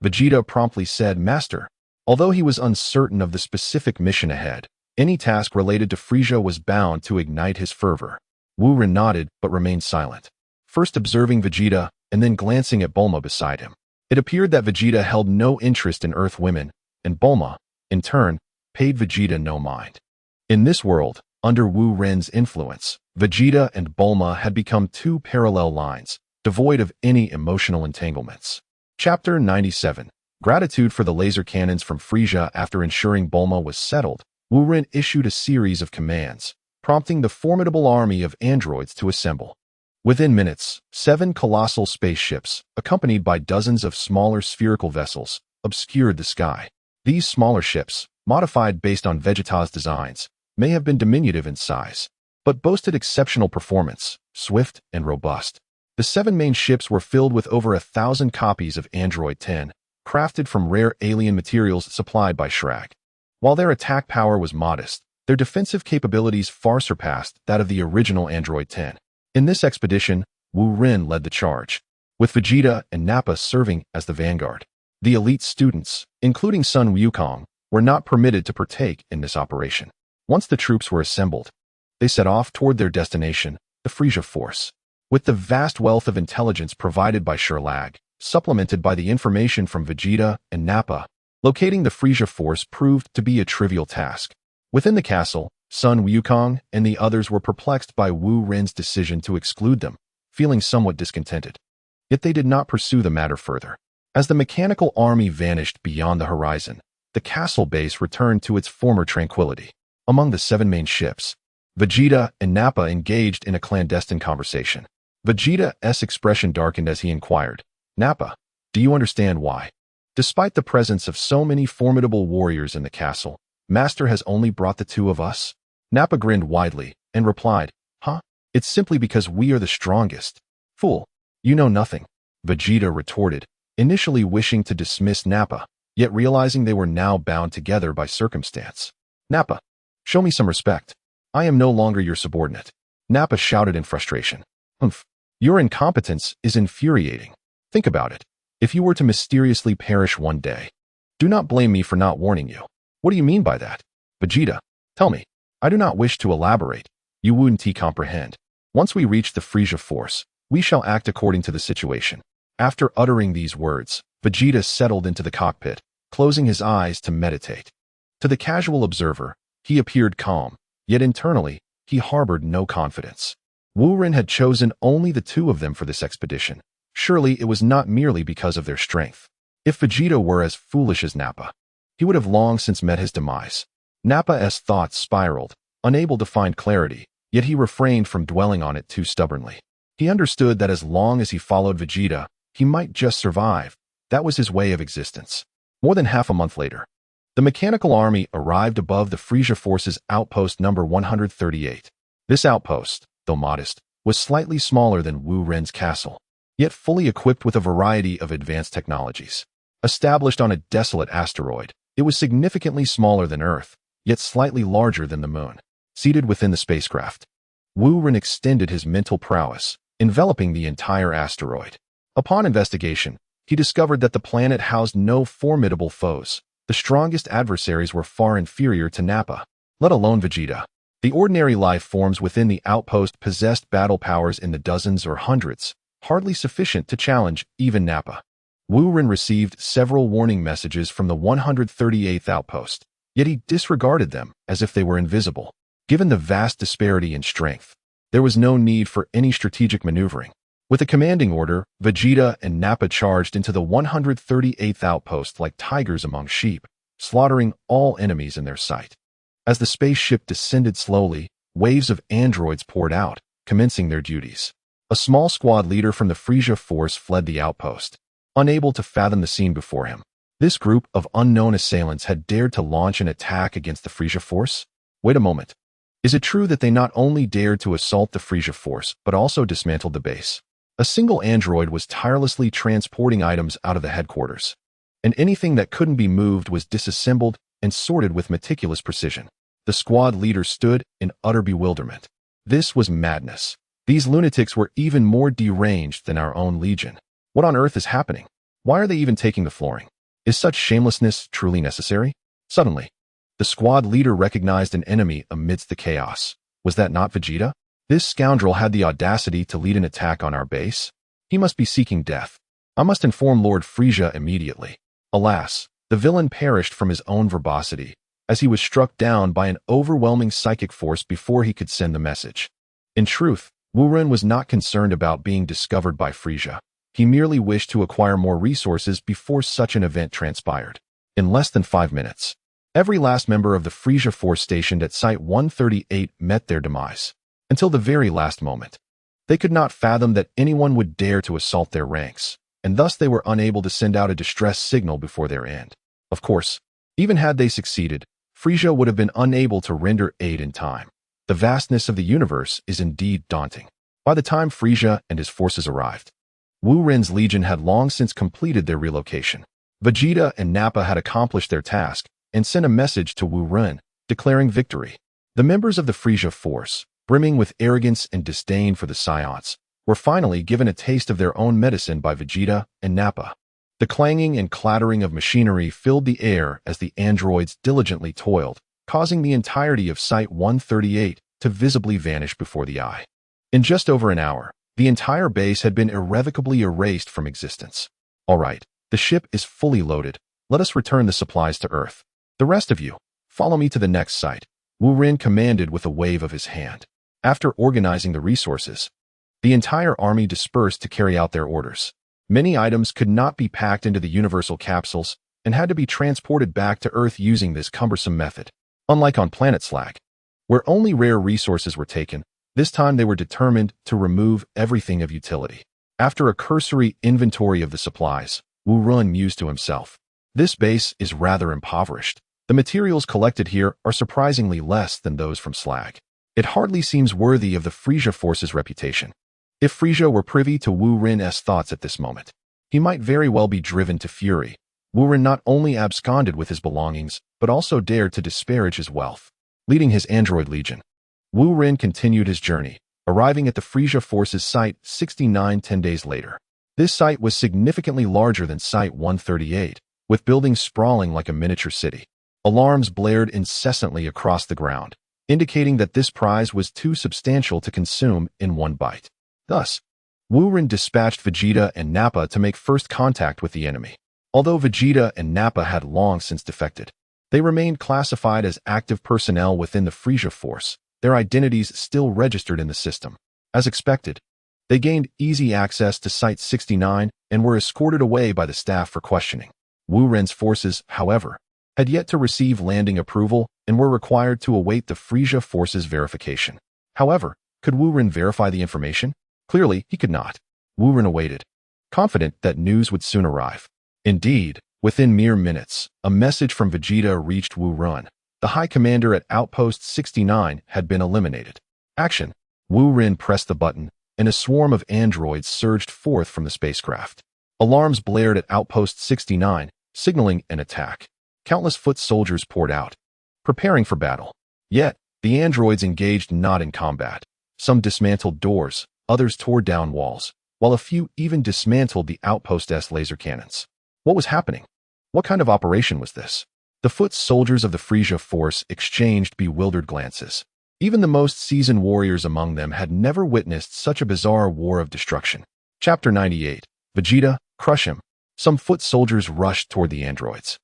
Vegeta promptly said, Master. Although he was uncertain of the specific mission ahead, any task related to Frieza was bound to ignite his fervor. Wu Ren nodded but remained silent, first observing Vegeta and then glancing at Bulma beside him. It appeared that Vegeta held no interest in Earth women, and Bulma, in turn, paid Vegeta no mind. In this world, under Wu Ren's influence, Vegeta and Bulma had become two parallel lines, devoid of any emotional entanglements. Chapter 97. Gratitude for the laser cannons from Frieza. After ensuring Bulma was settled, Wu Ren issued a series of commands, prompting the formidable army of androids to assemble. Within minutes, 7 colossal spaceships, accompanied by dozens of smaller spherical vessels, obscured the sky. These smaller ships, modified based on Vegeta's designs, may have been diminutive in size, but boasted exceptional performance, swift and robust. The 7 main ships were filled with over 1,000 copies of Android 10, crafted from rare alien materials supplied by Shrek. While their attack power was modest, their defensive capabilities far surpassed that of the original Android 10. In this expedition, Wu Ren led the charge, with Vegeta and Nappa serving as the vanguard. The elite students, including Sun Wukong, were not permitted to partake in this operation. Once the troops were assembled, they set off toward their destination, the Frieza Force. With the vast wealth of intelligence provided by Sherlag, supplemented by the information from Vegeta and Nappa. Locating the Frisia force proved to be a trivial task. Within the castle, Sun Wukong and the others were perplexed by Wu Rin's decision to exclude them, feeling somewhat discontented. Yet they did not pursue the matter further. As the mechanical army vanished beyond the horizon, the castle base returned to its former tranquility. Among the 7 main ships, Vegeta and Nappa engaged in a clandestine conversation. Vegeta's expression darkened as he inquired, "Nappa, do you understand why? Despite the presence of so many formidable warriors in the castle, Master has only brought the 2 of us?" Nappa grinned widely and replied, "Huh? It's simply because we are the strongest." "Fool, you know nothing," Vegeta retorted, initially wishing to dismiss Nappa, yet realizing they were now bound together by circumstance. "Nappa, show me some respect. I am no longer your subordinate," Nappa shouted in frustration. "Humph, your incompetence is infuriating. Think about it. If you were to mysteriously perish one day, do not blame me for not warning you." "What do you mean by that?" "Vegeta, tell me." "I do not wish to elaborate. You wouldn't comprehend. Once we reach the Frisia force, we shall act according to the situation." After uttering these words, Vegeta settled into the cockpit, closing his eyes to meditate. To the casual observer, he appeared calm, yet internally, he harbored no confidence. Wu Rin had chosen only the 2 of them for this expedition. Surely it was not merely because of their strength. If Vegeta were as foolish as Nappa, he would have long since met his demise. Nappa's thoughts spiraled, unable to find clarity, yet he refrained from dwelling on it too stubbornly. He understood that as long as he followed Vegeta, he might just survive. That was his way of existence. More than half a month later, the mechanical army arrived above the Frisia force's outpost number 138. This outpost, though modest, was slightly smaller than Wu Rin's castle, yet fully equipped with a variety of advanced technologies. Established on a desolate asteroid, it was significantly smaller than Earth, yet slightly larger than the Moon. Seated within the spacecraft, Wu Rin extended his mental prowess, enveloping the entire asteroid. Upon investigation, he discovered that the planet housed no formidable foes. The strongest adversaries were far inferior to Nappa, let alone Vegeta. The ordinary life forms within the outpost possessed battle powers in the dozens or hundreds, hardly sufficient to challenge even Nappa. Wu Rin received several warning messages from the 138th outpost, yet he disregarded them as if they were invisible. Given the vast disparity in strength, there was no need for any strategic maneuvering. With a commanding order, Vegeta and Nappa charged into the 138th outpost like tigers among sheep, slaughtering all enemies in their sight. As the spaceship descended slowly, waves of androids poured out, commencing their duties. A small squad leader from the Frisia force fled the outpost, unable to fathom the scene before him. This group of unknown assailants had dared to launch an attack against the Frisia force? Wait a moment. Is it true that they not only dared to assault the Frisia force, but also dismantled the base? A single android was tirelessly transporting items out of the headquarters, and anything that couldn't be moved was disassembled and sorted with meticulous precision. The squad leader stood in utter bewilderment. This was madness. These lunatics were even more deranged than our own legion. What on earth is happening? Why are they even taking the flooring? Is such shamelessness truly necessary? Suddenly, the squad leader recognized an enemy amidst the chaos. Was that not Vegeta? This scoundrel had the audacity to lead an attack on our base? He must be seeking death. I must inform Lord Frisia immediately. Alas, the villain perished from his own verbosity, as he was struck down by an overwhelming psychic force before he could send the message. In truth, Wu Rin was not concerned about being discovered by Frisia. He merely wished to acquire more resources before such an event transpired. In less than 5 minutes, every last member of the Frisia force stationed at Site 138 met their demise. Until the very last moment, they could not fathom that anyone would dare to assault their ranks, and thus they were unable to send out a distress signal before their end. Of course, even had they succeeded, Frisia would have been unable to render aid in time. The vastness of the universe is indeed daunting. By the time Frisia and his forces arrived, Wu Rin's legion had long since completed their relocation. Vegeta and Nappa had accomplished their task and sent a message to Wu Rin, declaring victory. The members of the Frisia force, brimming with arrogance and disdain for the Scions, were finally given a taste of their own medicine by Vegeta and Nappa. The clanging and clattering of machinery filled the air as the androids diligently toiled, causing the entirety of Site 138 to visibly vanish before the eye. In just over an hour, the entire base had been irrevocably erased from existence. All right, the ship is fully loaded. Let us return the supplies to Earth. The rest of you, follow me to the next site, Wu Rin commanded with a wave of his hand. After organizing the resources, the entire army dispersed to carry out their orders. Many items could not be packed into the universal capsules and had to be transported back to Earth using this cumbersome method. Unlike on planet Slag, where only rare resources were taken, this time they were determined to remove everything of utility. After a cursory inventory of the supplies, Wu Rin mused to himself. This base is rather impoverished. The materials collected here are surprisingly less than those from Slag. It hardly seems worthy of the Frisia force's reputation. If Frisia were privy to Wu Rin's thoughts at this moment, he might very well be driven to fury. Wu Rin not only absconded with his belongings, but also dared to disparage his wealth. Leading his android legion, Wu Rin continued his journey, arriving at the Frisia force's Site 69 10 days later. This site was significantly larger than Site 138, with buildings sprawling like a miniature city. Alarms blared incessantly across the ground, indicating that this prize was too substantial to consume in one bite. Thus, Wu Rin dispatched Vegeta and Nappa to make first contact with the enemy. Although Vegeta and Nappa had long since defected, they remained classified as active personnel within the Frisia force, their identities still registered in the system. As expected, they gained easy access to Site 69 and were escorted away by the staff for questioning. Wu Rin's forces, however, had yet to receive landing approval and were required to await the Frisia force's verification. However, could Wu Rin verify the information? Clearly, he could not. Wu Rin awaited, confident that news would soon arrive. Indeed, within mere minutes, a message from Vegeta reached Wu Rin. The High Commander at Outpost 69 had been eliminated. Action! Wu Rin pressed the button, and a swarm of androids surged forth from the spacecraft. Alarms blared at Outpost 69, signaling an attack. Countless foot soldiers poured out, preparing for battle. Yet, the androids engaged not in combat. Some dismantled doors, others tore down walls, while a few even dismantled the outpost's laser cannons. What was happening? What kind of operation was this? The foot soldiers of the Frisia force exchanged bewildered glances. Even the most seasoned warriors among them had never witnessed such a bizarre war of destruction. Chapter 98. Vegeta, crush him. Some foot soldiers rushed toward the androids,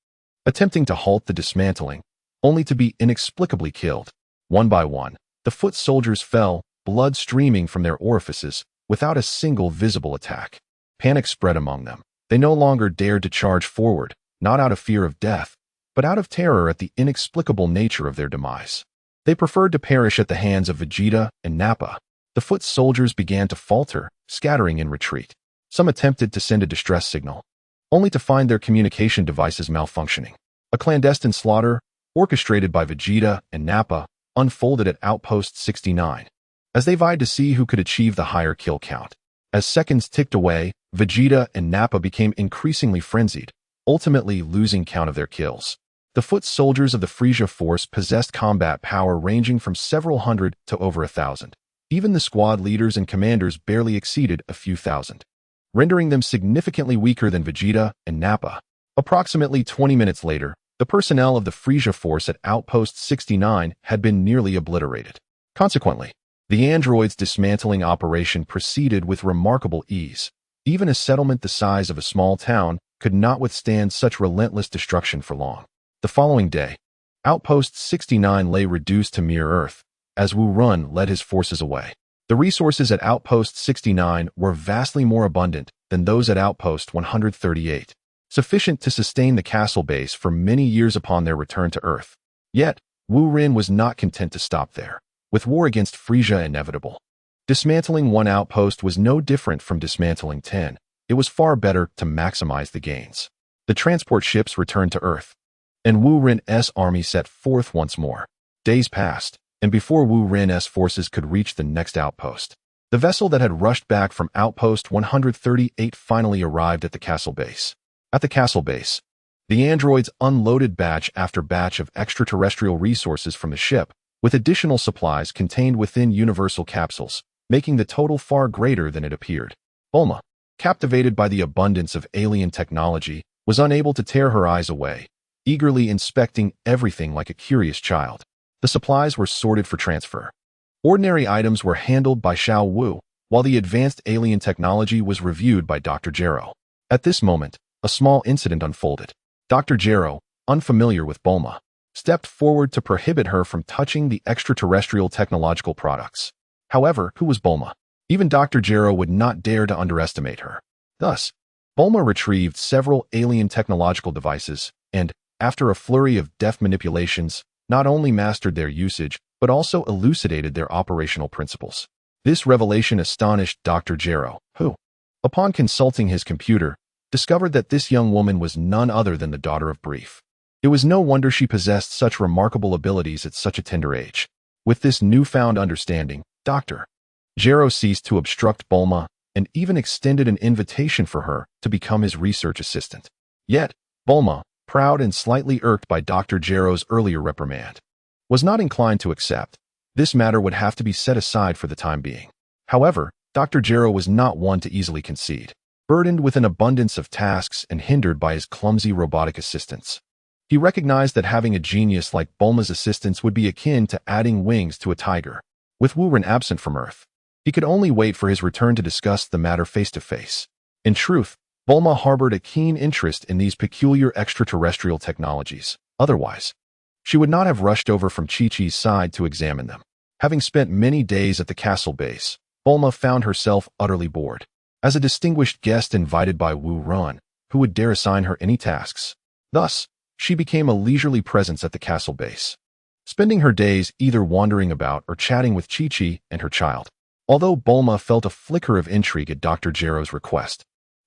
attempting to halt the dismantling, only to be inexplicably killed. One by one, the foot soldiers fell, blood streaming from their orifices, without a single visible attack. Panic spread among them. They no longer dared to charge forward, not out of fear of death, but out of terror at the inexplicable nature of their demise. They preferred to perish at the hands of Vegeta and Nappa. The foot soldiers began to falter, scattering in retreat. Some attempted to send a distress signal, only to find their communication devices malfunctioning. A clandestine slaughter, orchestrated by Vegeta and Nappa, unfolded at Outpost 69, as they vied to see who could achieve the higher kill count. As seconds ticked away, Vegeta and Nappa became increasingly frenzied, ultimately losing count of their kills. The foot soldiers of the Frisia force possessed combat power ranging from several hundred to over 1,000. Even the squad leaders and commanders barely exceeded a few thousand, rendering them significantly weaker than Vegeta and Nappa. Approximately 20 minutes later, the personnel of the Frisia force at Outpost 69 had been nearly obliterated. Consequently, the androids' dismantling operation proceeded with remarkable ease. Even a settlement the size of a small town could not withstand such relentless destruction for long. The following day, Outpost 69 lay reduced to mere earth, as Wu Rin led his forces away. The resources at Outpost 69 were vastly more abundant than those at Outpost 138, sufficient to sustain the castle base for many years upon their return to Earth. Yet, Wu Rin was not content to stop there. With war against Frisia inevitable, dismantling one outpost was no different from dismantling 10. It was far better to maximize the gains. The transport ships returned to Earth, and Wu Rin's army set forth once more. Days passed, and before Wu Rin's forces could reach the next outpost, the vessel that had rushed back from Outpost 138 finally arrived at the castle base. At the castle base, the androids unloaded batch after batch of extraterrestrial resources from the ship, with additional supplies contained within universal capsules, making the total far greater than it appeared. Bulma, captivated by the abundance of alien technology, was unable to tear her eyes away, eagerly inspecting everything like a curious child. The supplies were sorted for transfer. Ordinary items were handled by Xiao Wu, while the advanced alien technology was reviewed by Dr. Gero. At this moment, a small incident unfolded. Dr. Gero, unfamiliar with Bulma, stepped forward to prohibit her from touching the extraterrestrial technological products. However, who was Bulma? Even Dr. Gero would not dare to underestimate her. Thus, Bulma retrieved several alien technological devices and, after a flurry of deft manipulations, not only mastered their usage, but also elucidated their operational principles. This revelation astonished Dr. Gero, who, upon consulting his computer, discovered that this young woman was none other than the daughter of Brief. It was no wonder she possessed such remarkable abilities at such a tender age. With this newfound understanding, Dr. Gero ceased to obstruct Bulma and even extended an invitation for her to become his research assistant. Yet, Bulma, proud and slightly irked by Dr. Gero's earlier reprimand, was not inclined to accept. This matter would have to be set aside for the time being. However, Dr. Gero was not one to easily concede. Burdened with an abundance of tasks and hindered by his clumsy robotic assistants, he recognized that having a genius like Bulma's assistants would be akin to adding wings to a tiger. With Wuren absent from Earth, he could only wait for his return to discuss the matter face-to-face. In truth, Bulma harbored a keen interest in these peculiar extraterrestrial technologies. Otherwise, she would not have rushed over from Chi-Chi's side to examine them. Having spent many days at the castle base, Bulma found herself utterly bored. As a distinguished guest invited by Wu Ran, who would dare assign her any tasks. Thus, she became a leisurely presence at the castle base, spending her days either wandering about or chatting with Chi-Chi and her child. Although Bulma felt a flicker of intrigue at Dr. Gero's request,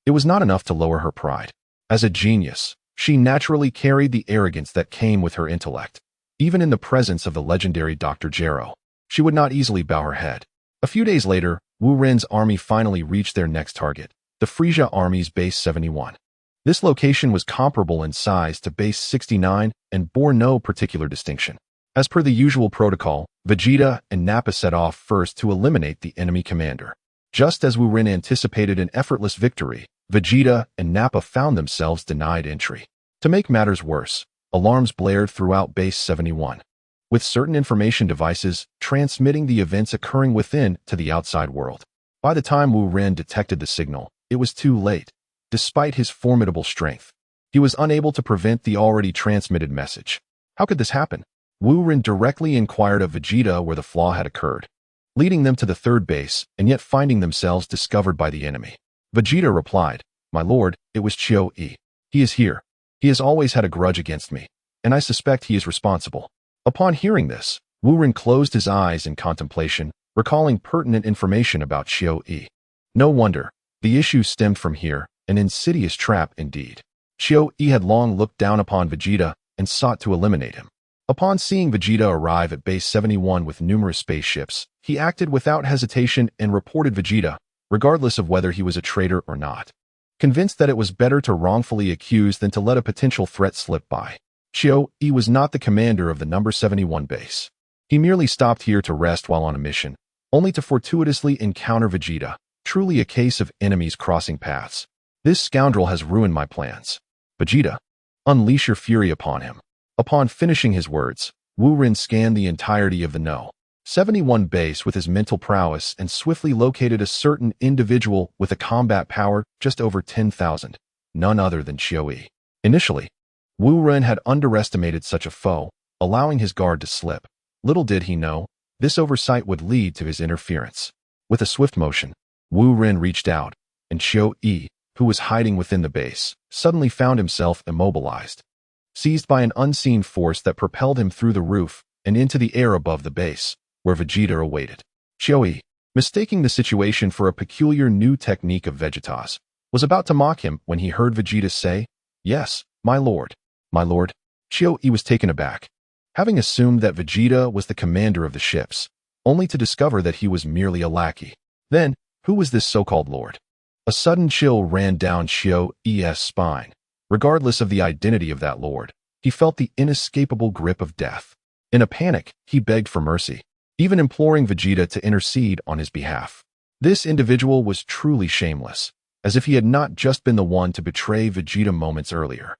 it was not enough to lower her pride. As a genius, she naturally carried the arrogance that came with her intellect. Even in the presence of the legendary Dr. Gero, she would not easily bow her head. A few days later, Wu Ren's army finally reached their next target, the Frisia Army's Base 71. This location was comparable in size to Base 69 and bore no particular distinction. As per the usual protocol, Vegeta and Nappa set off first to eliminate the enemy commander. Just as Wu Ren anticipated an effortless victory, Vegeta and Nappa found themselves denied entry. To make matters worse, alarms blared throughout Base 71, with certain information devices transmitting the events occurring within to the outside world. By the time Wu Ren detected the signal, it was too late. Despite his formidable strength, he was unable to prevent the already transmitted message. How could this happen? Wu Ren directly inquired of Vegeta where the flaw had occurred, leading them to the third base and yet finding themselves discovered by the enemy. Vegeta replied, "My lord, it was Chio-E. He is here. He has always had a grudge against me, and I suspect he is responsible." Upon hearing this, Wu Ren closed his eyes in contemplation, recalling pertinent information about Chio-E. No wonder, the issue stemmed from here, an insidious trap indeed. Chio-E had long looked down upon Vegeta and sought to eliminate him. Upon seeing Vegeta arrive at Base 71 with numerous spaceships, he acted without hesitation and reported Vegeta, regardless of whether he was a traitor or not. Convinced that it was better to wrongfully accuse than to let a potential threat slip by, Chio-E was not the commander of the number 71 base. He merely stopped here to rest while on a mission, only to fortuitously encounter Vegeta, truly a case of enemies crossing paths. This scoundrel has ruined my plans. Vegeta, unleash your fury upon him. Upon finishing his words, Wu Ren scanned the entirety of the No. 71 base with his mental prowess and swiftly located a certain individual with a combat power just over 10,000, none other than Chio-E. Initially, Wu Ren had underestimated such a foe, allowing his guard to slip. Little did he know, this oversight would lead to his interference. With a swift motion, Wu Ren reached out, and Chio-E, who was hiding within the base, suddenly found himself immobilized, seized by an unseen force that propelled him through the roof and into the air above the base, where Vegeta awaited. Chio-E, mistaking the situation for a peculiar new technique of Vegeta's, was about to mock him when he heard Vegeta say, "Yes, my lord." "My lord?" Chio-E was taken aback, having assumed that Vegeta was the commander of the ships, only to discover that he was merely a lackey. Then, who was this so-called lord? A sudden chill ran down Chio-E's spine. Regardless of the identity of that lord, he felt the inescapable grip of death. In a panic, he begged for mercy, even imploring Vegeta to intercede on his behalf. This individual was truly shameless, as if he had not just been the one to betray Vegeta moments earlier.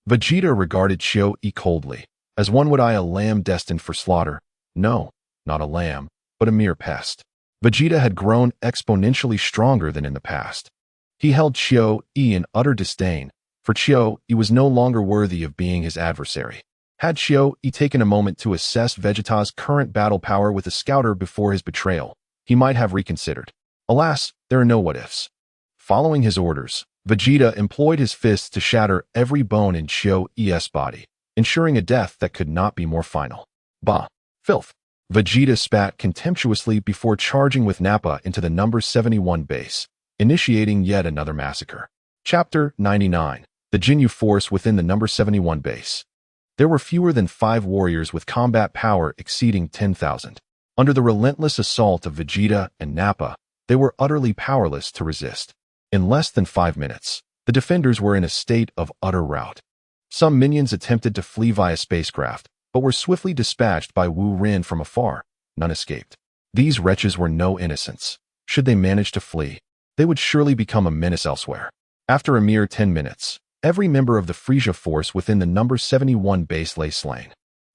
Vegeta regarded Chio-E coldly, as one would eye a lamb destined for slaughter. No, not a lamb, but a mere pest. Vegeta had grown exponentially stronger than in the past. He held Chiu-Yi in utter disdain, for Chiu-Yi was no longer worthy of being his adversary. Had Chiu-Yi taken a moment to assess Vegeta's current battle power with a scouter before his betrayal, he might have reconsidered. Alas, there are no what-ifs. Following his orders, Vegeta employed his fists to shatter every bone in Chiu-Yi's body, ensuring a death that could not be more final. Bah! Filth! Vegeta spat contemptuously before charging with Nappa into the number 71 base, initiating yet another massacre. Chapter 99. The Ginyu Force within the number 71 base. There were fewer than 5 warriors with combat power exceeding 10,000. Under the relentless assault of Vegeta and Nappa, they were utterly powerless to resist. In less than 5 minutes, the defenders were in a state of utter rout. Some minions attempted to flee via spacecraft, but were swiftly dispatched by Wu Rin from afar. None escaped. These wretches were no innocents. Should they manage to flee, they would surely become a menace elsewhere. After a mere 10 minutes, every member of the Frieza force within the number 71 base lay slain.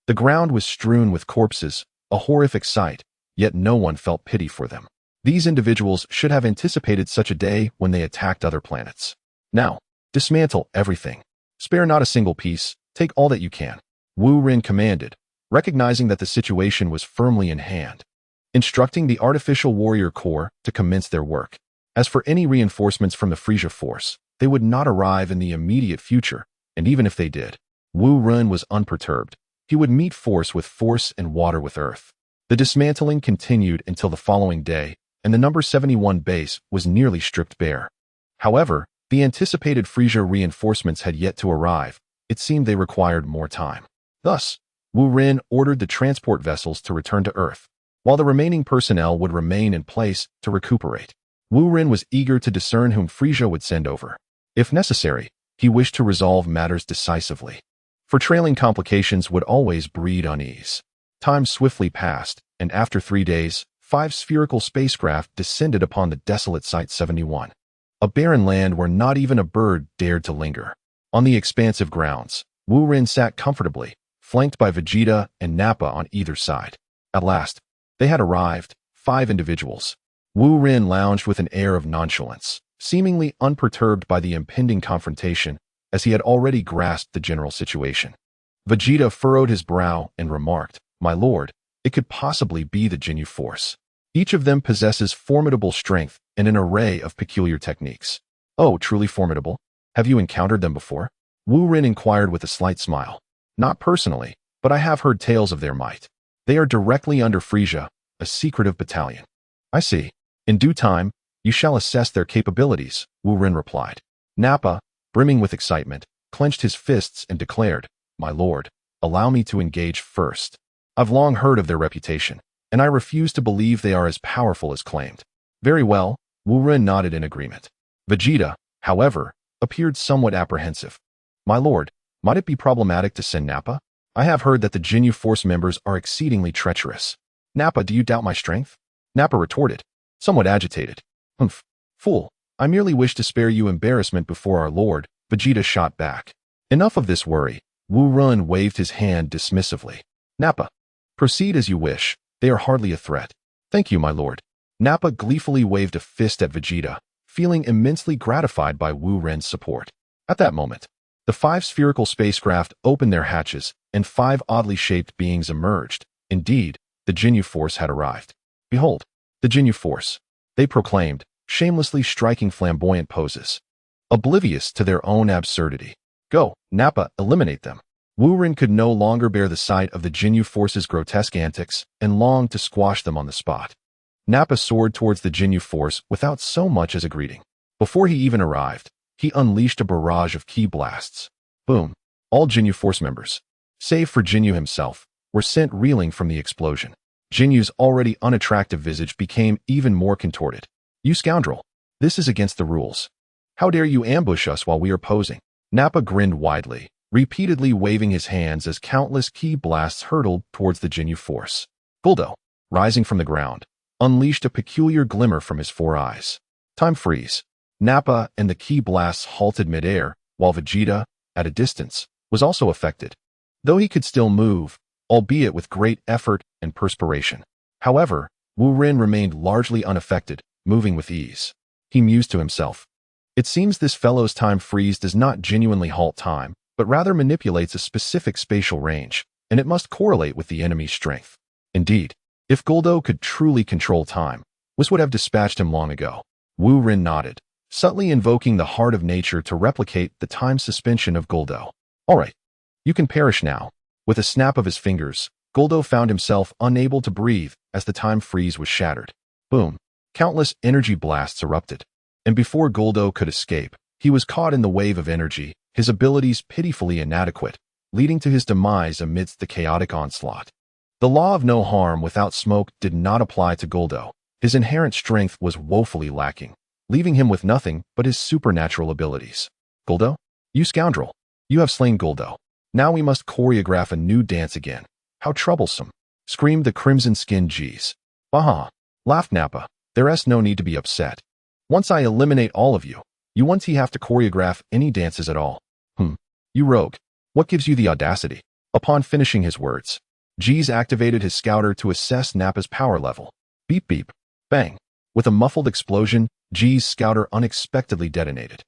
The ground was strewn with corpses, a horrific sight, yet no one felt pity for them. These individuals should have anticipated such a day when they attacked other planets. Now, dismantle everything. Spare not a single piece, take all that you can. Wu Rin commanded, recognizing that the situation was firmly in hand, instructing the Artificial Warrior Corps to commence their work. As for any reinforcements from the Frieza force, they would not arrive in the immediate future, and even if they did, Wu Rin was unperturbed. He would meet force with force and water with earth. The dismantling continued until the following day, and the number 71 base was nearly stripped bare. However, the anticipated Frieza reinforcements had yet to arrive. It seemed they required more time. Thus, Wu Rin ordered the transport vessels to return to Earth, while the remaining personnel would remain in place to recuperate. Wu Rin was eager to discern whom Frieza would send over. If necessary, he wished to resolve matters decisively, for trailing complications would always breed unease. Time swiftly passed, and after 3 days, 5 spherical spacecraft descended upon the desolate Site 71, a barren land where not even a bird dared to linger. On the expansive grounds, Wu Rin sat comfortably, flanked by Vegeta and Nappa on either side. At last, they had arrived, 5 individuals. Wu Rin lounged with an air of nonchalance, seemingly unperturbed by the impending confrontation, as he had already grasped the general situation. Vegeta furrowed his brow and remarked, "My lord, it could possibly be the Ginyu Force. Each of them possesses formidable strength and an array of peculiar techniques." "Oh, truly formidable? Have you encountered them before?" Wu Rin inquired with a slight smile. "Not personally, but I have heard tales of their might. They are directly under Frieza, a secretive battalion." "I see. In due time, you shall assess their capabilities," Wu Rin replied. Nappa, brimming with excitement, clenched his fists and declared, "My lord, allow me to engage first. I've long heard of their reputation, and I refuse to believe they are as powerful as claimed." "Very well," Wu Rin nodded in agreement. Vegeta, however, appeared somewhat apprehensive. "My lord, might it be problematic to send Nappa? I have heard that the Ginyu Force members are exceedingly treacherous." "Nappa, do you doubt my strength?" Nappa retorted, somewhat agitated. "Humph, fool, I merely wish to spare you embarrassment before our lord," Vegeta shot back. "Enough of this worry." Wu Rin waved his hand dismissively. "Nappa, proceed as you wish. They are hardly a threat." "Thank you, my lord." Nappa gleefully waved a fist at Vegeta, feeling immensely gratified by Wu Rin's support. At that moment, the 5 spherical spacecraft opened their hatches, and 5 oddly shaped beings emerged. Indeed, the Ginyu Force had arrived. "Behold, the Ginyu Force," they proclaimed, shamelessly striking flamboyant poses, oblivious to their own absurdity. "Go, Nappa, eliminate them." Wu Rin could no longer bear the sight of the Ginyu Force's grotesque antics and longed to squash them on the spot. Nappa soared towards the Ginyu Force without so much as a greeting. Before he even arrived, he unleashed a barrage of ki blasts. Boom! All Ginyu Force members, save for Ginyu himself, were sent reeling from the explosion. Jinyu's already unattractive visage became even more contorted. "You scoundrel! This is against the rules. How dare you ambush us while we are posing?" Nappa grinned widely, repeatedly waving his hands as countless ki blasts hurtled towards the Ginyu Force. Guldo, rising from the ground, unleashed a peculiar glimmer from his 4 eyes. Time freeze. Nappa and the ki blasts halted midair, while Vegeta, at a distance, was also affected, though he could still move, albeit with great effort and perspiration. However, Wu Rin remained largely unaffected, moving with ease. He mused to himself, It seems this fellow's time freeze does not genuinely halt time, but rather manipulates a specific spatial range, and it must correlate with the enemy's strength. Indeed, if Guldo could truly control time, this would have dispatched him long ago. Wu Ren nodded, subtly invoking the heart of nature to replicate the time suspension of Guldo. All right, you can perish now. With a snap of his fingers, Guldo found himself unable to breathe as the time freeze was shattered. Boom. Countless energy blasts erupted. And before Guldo could escape, he was caught in the wave of energy, his abilities pitifully inadequate, leading to his demise amidst the chaotic onslaught. The law of no harm without smoke did not apply to Guldo. His inherent strength was woefully lacking, leaving him with nothing but his supernatural abilities. Guldo? You scoundrel! You have slain Guldo. Now we must choreograph a new dance again. How troublesome! Screamed the crimson-skinned G's. Baha! Laughed Nappa. There's no need to be upset. Once I eliminate all of you, you won't have to choreograph any dances at all. You rogue. What gives you the audacity? Upon finishing his words, G's activated his scouter to assess Nappa's power level. Beep beep. Bang. With a muffled explosion, G's scouter unexpectedly detonated.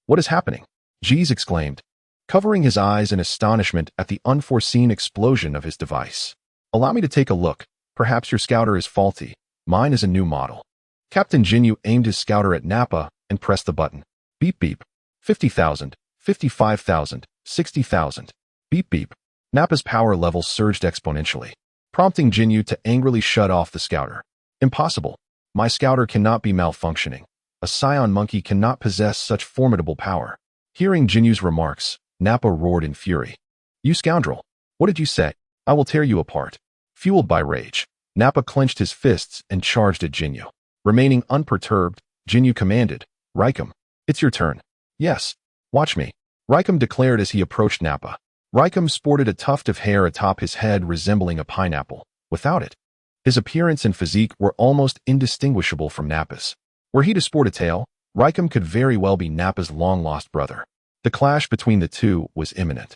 What is happening? G's exclaimed, covering his eyes in astonishment at the unforeseen explosion of his device. Allow me to take a look. Perhaps your scouter is faulty. Mine is a new model. Captain Jinyu aimed his scouter at Nappa and pressed the button. Beep beep. 50,000, 55,000, 60,000. Beep beep. Nappa's power level surged exponentially, prompting Jinyu to angrily shut off the scouter. Impossible. My scouter cannot be malfunctioning. A scion monkey cannot possess such formidable power. Hearing Jinyu's remarks, Nappa roared in fury. You scoundrel! What did you say? I will tear you apart. Fueled by rage, Nappa clenched his fists and charged at Jinyu. Remaining unperturbed, Jinyu commanded, Raikum, it's your turn. Yes. Watch me. Raikum declared as he approached Nappa. Raikum sported a tuft of hair atop his head resembling a pineapple. Without it, his appearance and physique were almost indistinguishable from Nappa's. Were he to sport a tail, Raikum could very well be Nappa's long-lost brother. The clash between the two was imminent.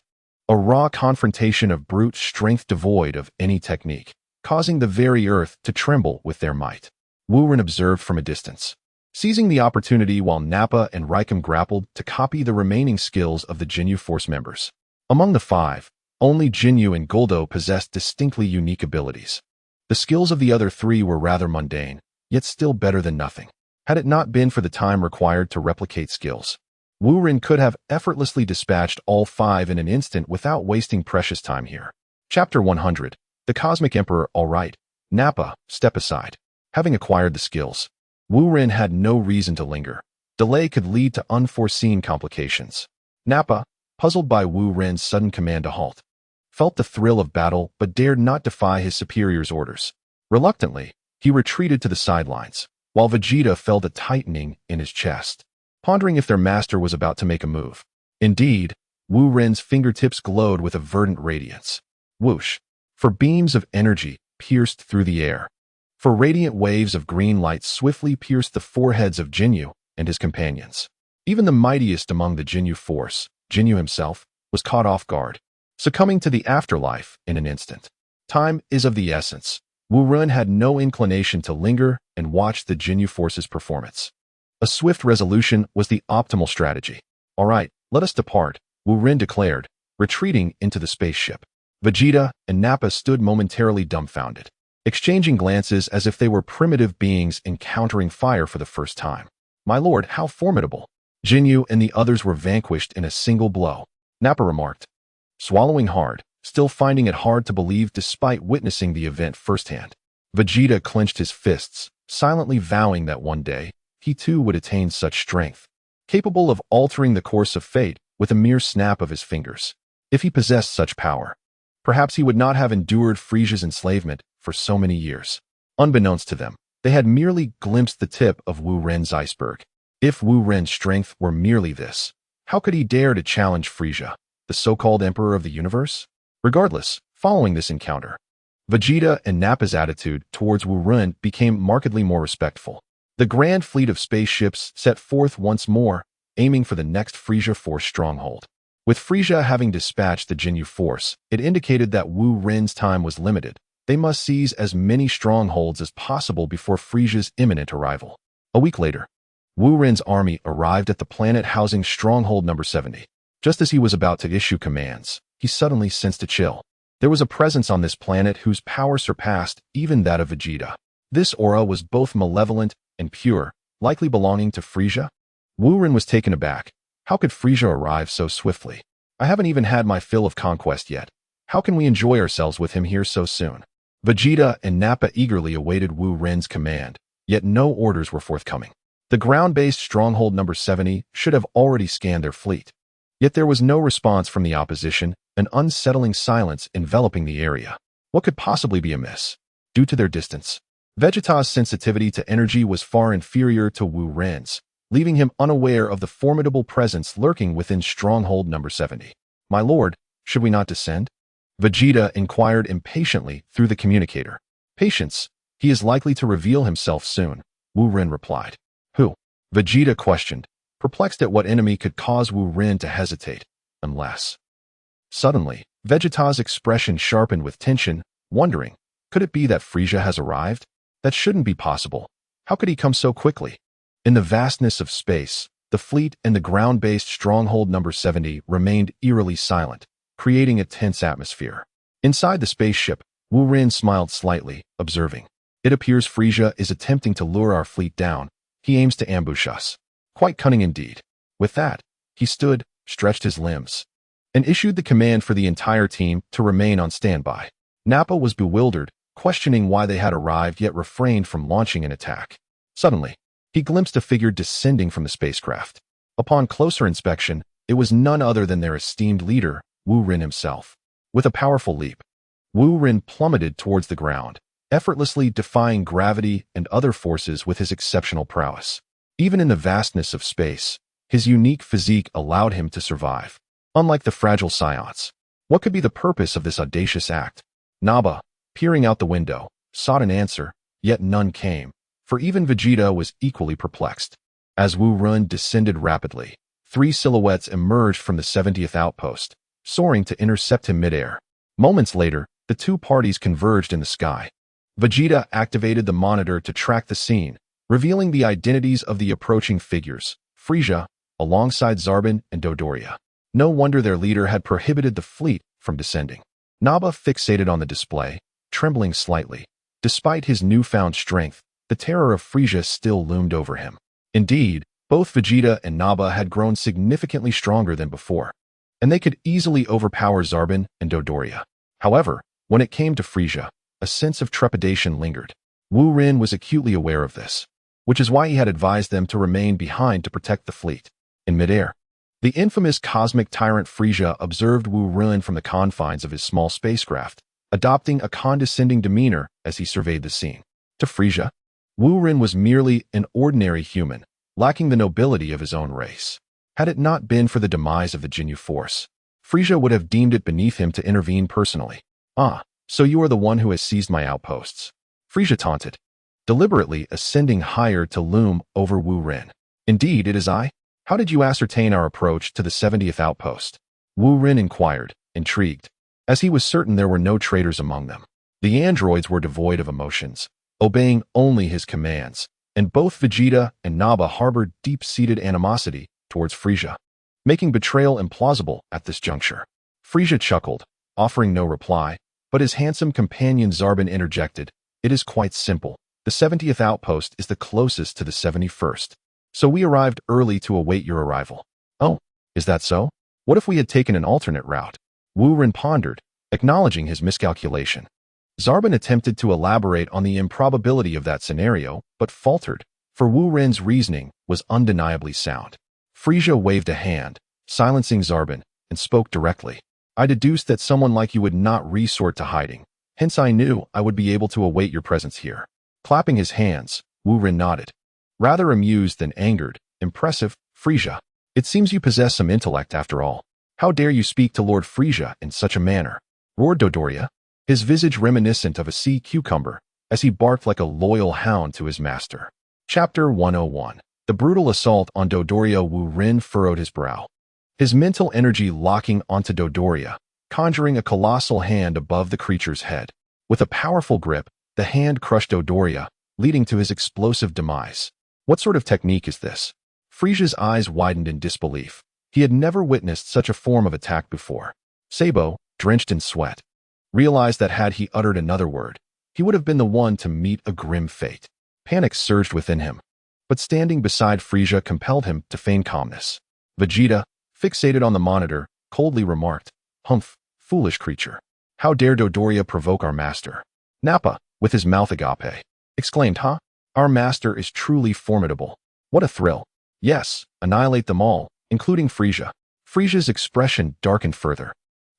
A raw confrontation of brute strength devoid of any technique, causing the very earth to tremble with their might. Wu Ren observed from a distance, seizing the opportunity while Nappa and Raikum grappled to copy the remaining skills of the Jinyu Force members. Among the five, only Jinyu and Guldo possessed distinctly unique abilities. The skills of the other three were rather mundane, yet still better than nothing. Had it not been for the time required to replicate skills, Wu Ren could have effortlessly dispatched all five in an instant without wasting precious time here. Chapter 100. The Cosmic Emperor. All right, Nappa, step aside. Having acquired the skills, Wu Ren had no reason to linger. Delay could lead to unforeseen complications. Nappa, puzzled by Wu Ren's sudden command to halt, felt the thrill of battle but dared not defy his superior's orders. Reluctantly, he retreated to the sidelines, while Vegeta felt a tightening in his chest, pondering if their master was about to make a move. Indeed, Wu Ren's fingertips glowed with a verdant radiance. Whoosh! For beams of energy pierced through the air. For radiant waves of green light swiftly pierced the foreheads of Jinyu and his companions. Even the mightiest among the Jinyu force, Jinyu himself, was caught off guard, succumbing to the afterlife in an instant. Time is of the essence. Wu Ren had no inclination to linger and watch the Jinyu force's performance. A swift resolution was the optimal strategy. All right, let us depart, Wu Ren declared, retreating into the spaceship. Vegeta and Nappa stood momentarily dumbfounded, exchanging glances as if they were primitive beings encountering fire for the first time. My lord, how formidable! Jinyu and the others were vanquished in a single blow, Nappa remarked, swallowing hard, still finding it hard to believe despite witnessing the event firsthand. Vegeta clenched his fists, silently vowing that one day, he too would attain such strength, capable of altering the course of fate with a mere snap of his fingers. If he possessed such power, perhaps he would not have endured Frisia's enslavement for so many years. Unbeknownst to them, they had merely glimpsed the tip of Wu Ren's iceberg. If Wu Ren's strength were merely this, how could he dare to challenge Frisia, the so-called emperor of the universe? Regardless, following this encounter, Vegeta and Nappa's attitude towards Wu Ren became markedly more respectful. The grand fleet of spaceships set forth once more, aiming for the next Frisia Force stronghold. With Frisia having dispatched the Jinyu Force, it indicated that Wu Ren's time was limited. They must seize as many strongholds as possible before Frisia's imminent arrival. A week later, Wu Rin's army arrived at the planet housing Stronghold Number 70. Just as he was about to issue commands, he suddenly sensed a chill. There was a presence on this planet whose power surpassed even that of Vegeta. This aura was both malevolent and pure, likely belonging to Frieza. Wu Rin was taken aback. How could Frieza arrive so swiftly? I haven't even had my fill of conquest yet. How can we enjoy ourselves with him here so soon? Vegeta and Nappa eagerly awaited Wu Rin's command, yet no orders were forthcoming. The ground-based Stronghold Number 70 should have already scanned their fleet. Yet there was no response from the opposition, an unsettling silence enveloping the area. What could possibly be amiss? Due to their distance, Vegeta's sensitivity to energy was far inferior to Wu Rin's, leaving him unaware of the formidable presence lurking within Stronghold Number 70. My lord, should we not descend? Vegeta inquired impatiently through the communicator. Patience, he is likely to reveal himself soon, Wu Rin replied. Who? Vegeta questioned, perplexed at what enemy could cause Wu Rin to hesitate, unless... Suddenly, Vegeta's expression sharpened with tension, wondering, could it be that Frieza has arrived? That shouldn't be possible. How could he come so quickly? In the vastness of space, the fleet and the ground-based Stronghold Number 70 remained eerily silent, creating a tense atmosphere. Inside the spaceship, Wu Rin smiled slightly, observing, it appears Frieza is attempting to lure our fleet down. He aims to ambush us. Quite cunning indeed. With that, he stood, stretched his limbs, and issued the command for the entire team to remain on standby. Nappa was bewildered, questioning why they had arrived yet refrained from launching an attack. Suddenly, he glimpsed a figure descending from the spacecraft. Upon closer inspection, it was none other than their esteemed leader, Wu Rin himself. With a powerful leap, Wu Rin plummeted towards the ground, effortlessly defying gravity and other forces with his exceptional prowess. Even in the vastness of space, his unique physique allowed him to survive. Unlike the fragile Science, what could be the purpose of this audacious act? Nappa, peering out the window, sought an answer, yet none came, for even Vegeta was equally perplexed. As Wu Rin descended rapidly, 3 silhouettes emerged from the 70th outpost, soaring to intercept him midair. Moments later, the two parties converged in the sky. Vegeta activated the monitor to track the scene, revealing the identities of the approaching figures, Frieza, alongside Zarbon and Dodoria. No wonder their leader had prohibited the fleet from descending. Nappa fixated on the display, trembling slightly. Despite his newfound strength, the terror of Frieza still loomed over him. Indeed, both Vegeta and Nappa had grown significantly stronger than before, and they could easily overpower Zarbon and Dodoria. However, when it came to Frieza, a sense of trepidation lingered. Wu Rin was acutely aware of this, which is why he had advised them to remain behind to protect the fleet. In midair, the infamous cosmic tyrant Frieza observed Wu Rin from the confines of his small spacecraft, adopting a condescending demeanor as he surveyed the scene. To Frieza, Wu Rin was merely an ordinary human, lacking the nobility of his own race. Had it not been for the demise of the Ginyu Force, Frieza would have deemed it beneath him to intervene personally. Ah, so you are the one who has seized my outposts. Frieza taunted, deliberately ascending higher to loom over Wu Rin. Indeed, it is I. How did you ascertain our approach to the 70th outpost? Wu Rin inquired, intrigued, as he was certain there were no traitors among them. The androids were devoid of emotions, obeying only his commands, and both Vegeta and Nappa harbored deep-seated animosity towards Frieza, making betrayal implausible at this juncture. Frieza chuckled, offering no reply, but his handsome companion Zarbon interjected, it is quite simple. The 70th outpost is the closest to the 71st. So we arrived early to await your arrival. Oh, is that so? What if we had taken an alternate route? Wu Rin pondered, acknowledging his miscalculation. Zarbon attempted to elaborate on the improbability of that scenario, but faltered, for Wu Rin's reasoning was undeniably sound. Frieza waved a hand, silencing Zarbon, and spoke directly. I deduced that someone like you would not resort to hiding, hence I knew I would be able to await your presence here. Clapping his hands, Wu Rin nodded, rather amused than angered. Impressive, Frieza. It seems you possess some intellect after all. How dare you speak to Lord Frieza in such a manner? Roared Dodoria, his visage reminiscent of a sea cucumber, as he barked like a loyal hound to his master. Chapter 101. The brutal assault on Dodoria. Wu Rin furrowed his brow, his mental energy locking onto Dodoria, conjuring a colossal hand above the creature's head. With a powerful grip, the hand crushed Dodoria, leading to his explosive demise. What sort of technique is this? Frisia's eyes widened in disbelief. He had never witnessed such a form of attack before. Sabo, drenched in sweat, realized that had he uttered another word, he would have been the one to meet a grim fate. Panic surged within him, but standing beside Frisia compelled him to feign calmness. Vegeta, fixated on the monitor, coldly remarked, "Humph, foolish creature. How dare Dodoria provoke our master?" Nappa, with his mouth agape, exclaimed, "Huh? Our master is truly formidable. What a thrill. Yes, annihilate them all, including Frisia." Frisia's expression darkened further.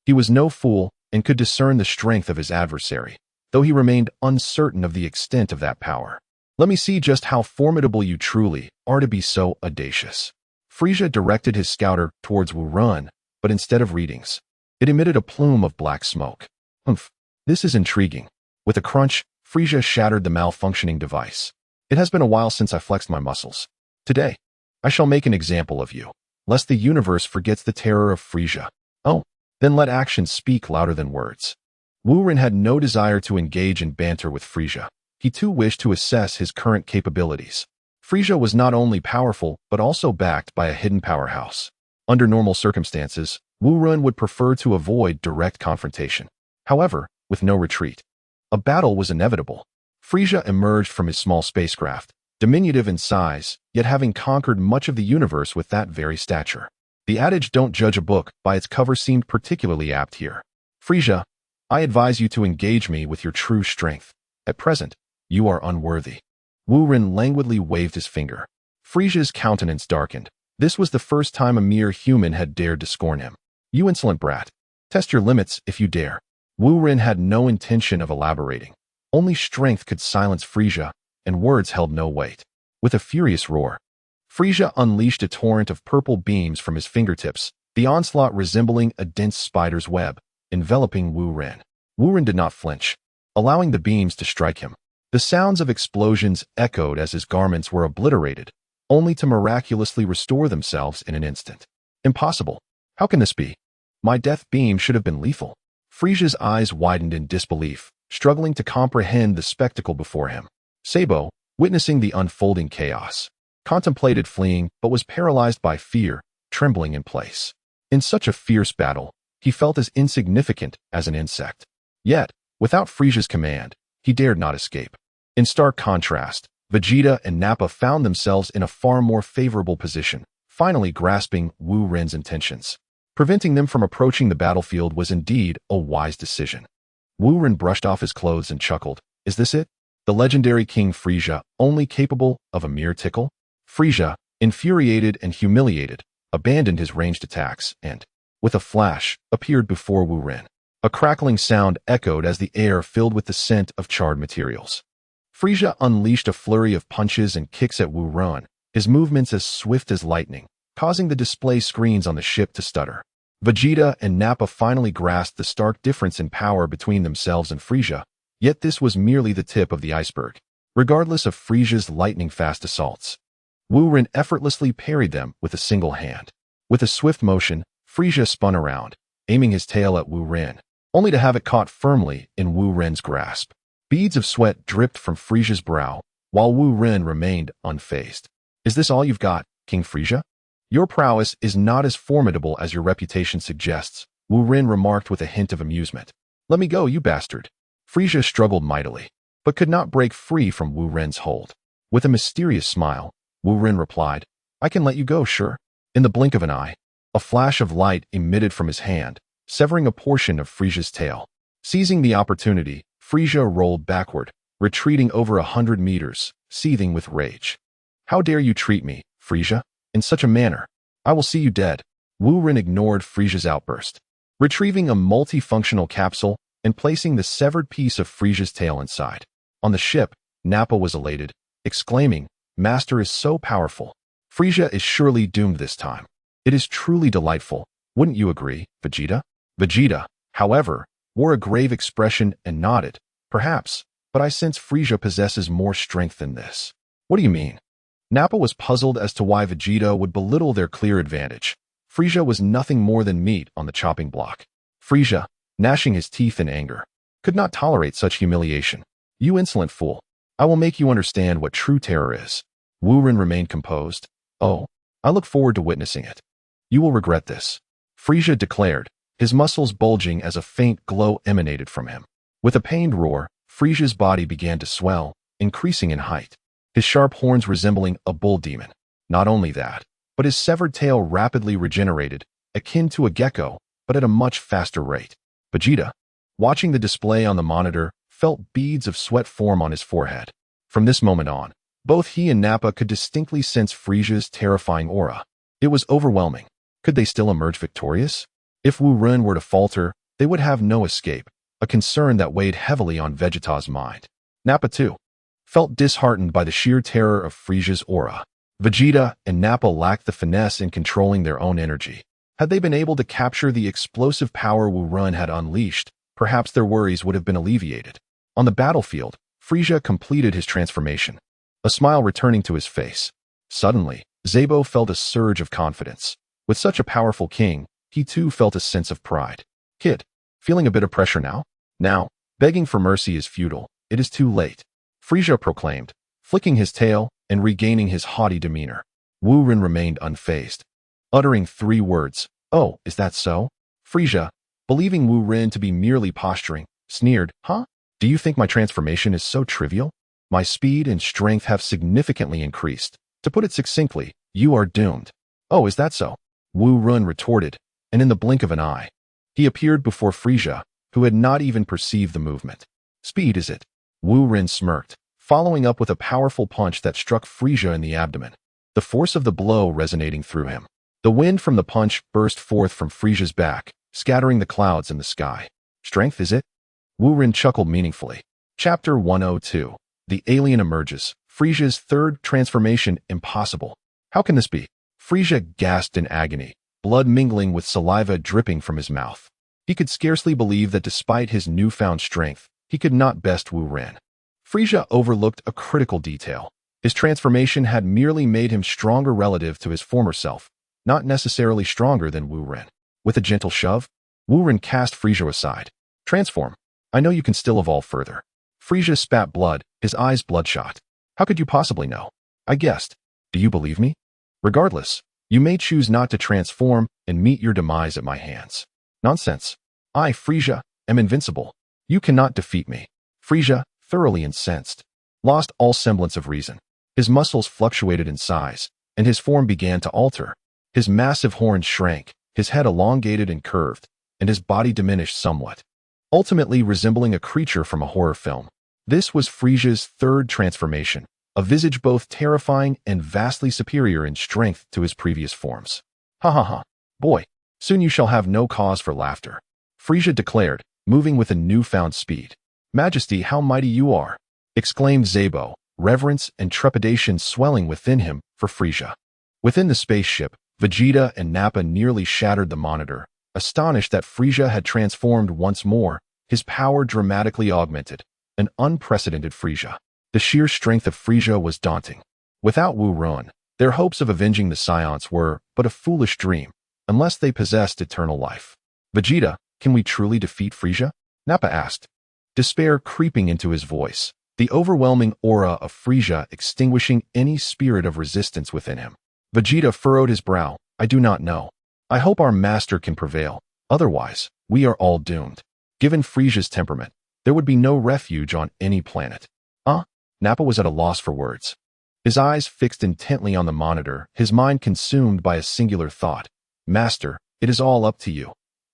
He was no fool and could discern the strength of his adversary, though he remained uncertain of the extent of that power. "Let me see just how formidable you truly are to be so audacious." Frisia directed his scouter towards Wu Run, but instead of readings, it emitted a plume of black smoke. "Humph, this is intriguing." With a crunch, Frisia shattered the malfunctioning device. "It has been a while since I flexed my muscles. Today, I shall make an example of you, lest the universe forgets the terror of Frisia. Oh, then let actions speak louder than words." Wu Ren had no desire to engage in banter with Frisia. He too wished to assess his current capabilities. Frisia was not only powerful, but also backed by a hidden powerhouse. Under normal circumstances, Wu Ren would prefer to avoid direct confrontation. However, with no retreat, a battle was inevitable. Frisia emerged from his small spacecraft, diminutive in size, yet having conquered much of the universe with that very stature. The adage "don't judge a book by its cover" seemed particularly apt here. "Frisia, I advise you to engage me with your true strength. At present, you are unworthy." Wu Ren languidly waved his finger. Frisia's countenance darkened. This was the first time a mere human had dared to scorn him. "You insolent brat. Test your limits if you dare." Wu Ren had no intention of elaborating. Only strength could silence Frisia, and words held no weight. With a furious roar, Frisia unleashed a torrent of purple beams from his fingertips, the onslaught resembling a dense spider's web, enveloping Wu Ren. Wu Ren did not flinch, allowing the beams to strike him. The sounds of explosions echoed as his garments were obliterated, only to miraculously restore themselves in an instant. "Impossible. How can this be? My death beam should have been lethal." Frisia's eyes widened in disbelief, struggling to comprehend the spectacle before him. Sabo, witnessing the unfolding chaos, contemplated fleeing but was paralyzed by fear, trembling in place. In such a fierce battle, he felt as insignificant as an insect. Yet, without Frisia's command, he dared not escape. In stark contrast, Vegeta and Nappa found themselves in a far more favorable position, finally grasping Wu Ren's intentions. Preventing them from approaching the battlefield was indeed a wise decision. Wu Ren brushed off his clothes and chuckled. "Is this it? The legendary King Frisia, only capable of a mere tickle?" Frisia, infuriated and humiliated, abandoned his ranged attacks and, with a flash, appeared before Wu Ren. A crackling sound echoed as the air filled with the scent of charred materials. Frisia unleashed a flurry of punches and kicks at Wu Ren, his movements as swift as lightning, causing the display screens on the ship to stutter. Vegeta and Nappa finally grasped the stark difference in power between themselves and Frisia, yet this was merely the tip of the iceberg. Regardless of Frisia's lightning-fast assaults, Wu Ren effortlessly parried them with a single hand. With a swift motion, Frisia spun around, aiming his tail at Wu Ren, only to have it caught firmly in Wu Ren's grasp. Beads of sweat dripped from Frisia's brow, while Wu Ren remained unfazed. "Is this all you've got, King Frisia? Your prowess is not as formidable as your reputation suggests," Wu Ren remarked with a hint of amusement. "Let me go, you bastard." Frisia struggled mightily, but could not break free from Wu Ren's hold. With a mysterious smile, Wu Ren replied, "I can let you go, sure." In the blink of an eye, a flash of light emitted from his hand, severing a portion of Frisia's tail. Seizing the opportunity, Frisia rolled backward, retreating over 100 meters, seething with rage. "How dare you treat me, Frisia, in such a manner? I will see you dead." Wu Ren ignored Frisia's outburst, retrieving a multifunctional capsule and placing the severed piece of Frisia's tail inside. On the ship, Nappa was elated, exclaiming, "Master is so powerful. Frisia is surely doomed this time." "It is truly delightful, wouldn't you agree, Vegeta?" Vegeta, however, wore a grave expression and nodded. "Perhaps, but I sense Frisia possesses more strength than this." "What do you mean?" Nappa was puzzled as to why Vegeta would belittle their clear advantage. Frisia was nothing more than meat on the chopping block. Frisia, gnashing his teeth in anger, could not tolerate such humiliation. "You insolent fool. I will make you understand what true terror is." Wu Ren remained composed. Oh, I look forward to witnessing it. You will regret this, Frisia declared, his muscles bulging as a faint glow emanated from him. With a pained roar, Frisia's body began to swell, increasing in height, his sharp horns resembling a bull demon. Not only that, but his severed tail rapidly regenerated, akin to a gecko, but at a much faster rate. Vegeta, watching the display on the monitor, felt beads of sweat form on his forehead. From this moment on, both he and Nappa could distinctly sense Frisia's terrifying aura. It was overwhelming. Could they still emerge victorious? If Wu Ren were to falter, they would have no escape, a concern that weighed heavily on Vegeta's mind. Nappa, too, felt disheartened by the sheer terror of Frisia's aura. Vegeta and Nappa lacked the finesse in controlling their own energy. Had they been able to capture the explosive power Wu Ren had unleashed, perhaps their worries would have been alleviated. On the battlefield, Frisia completed his transformation, a smile returning to his face. Suddenly, Zabo felt a surge of confidence. With such a powerful king, he too felt a sense of pride. Kid, feeling a bit of pressure now? Now, begging for mercy is futile. It is too late, Frisia proclaimed, flicking his tail and regaining his haughty demeanor. Wu Ren remained unfazed, uttering 3 words. Oh, is that so? Frisia, believing Wu Ren to be merely posturing, sneered. Huh? Do you think my transformation is so trivial? My speed and strength have significantly increased. To put it succinctly, you are doomed. Oh, is that so? Wu Ren retorted, and in the blink of an eye, he appeared before Frisia, who had not even perceived the movement. Speed, is it? Wu Ren smirked, following up with a powerful punch that struck Frisia in the abdomen, the force of the blow resonating through him. The wind from the punch burst forth from Frisia's back, scattering the clouds in the sky. Strength, is it? Wu Ren chuckled meaningfully. Chapter 102. The alien emerges. Frisia's third transformation impossible. How can this be? Frisia gasped in agony, blood mingling with saliva dripping from his mouth. He could scarcely believe that despite his newfound strength, he could not best Wu Ren. Frisia overlooked a critical detail. His transformation had merely made him stronger relative to his former self, not necessarily stronger than Wu Ren. With a gentle shove, Wu Ren cast Frisia aside. Transform. I know you can still evolve further. Frisia spat blood, his eyes bloodshot. How could you possibly know? I guessed. Do you believe me? Regardless, you may choose not to transform and meet your demise at my hands. Nonsense. I, Frisia, am invincible. You cannot defeat me. Frisia, thoroughly incensed, lost all semblance of reason. His muscles fluctuated in size, and his form began to alter. His massive horns shrank, his head elongated and curved, and his body diminished somewhat, ultimately resembling a creature from a horror film. This was Frisia's third transformation, a visage both terrifying and vastly superior in strength to his previous forms. Ha ha ha. Boy, soon you shall have no cause for laughter, Frisia declared, moving with a newfound speed. Majesty, how mighty you are, exclaimed Zabo, reverence and trepidation swelling within him for Frisia. Within the spaceship, Vegeta and Nappa nearly shattered the monitor, astonished that Frisia had transformed once more, his power dramatically augmented. An unprecedented Frisia. The sheer strength of Frisia was daunting. Without Wu Ren, their hopes of avenging the Scions were but a foolish dream, unless they possessed eternal life. Vegeta, can we truly defeat Frisia? Nappa asked, despair creeping into his voice, the overwhelming aura of Frisia extinguishing any spirit of resistance within him. Vegeta furrowed his brow. I do not know. I hope our master can prevail. Otherwise, we are all doomed. Given Frisia's temperament, there would be no refuge on any planet. Nappa was at a loss for words. His eyes fixed intently on the monitor, his mind consumed by a singular thought. Master, it is all up to you.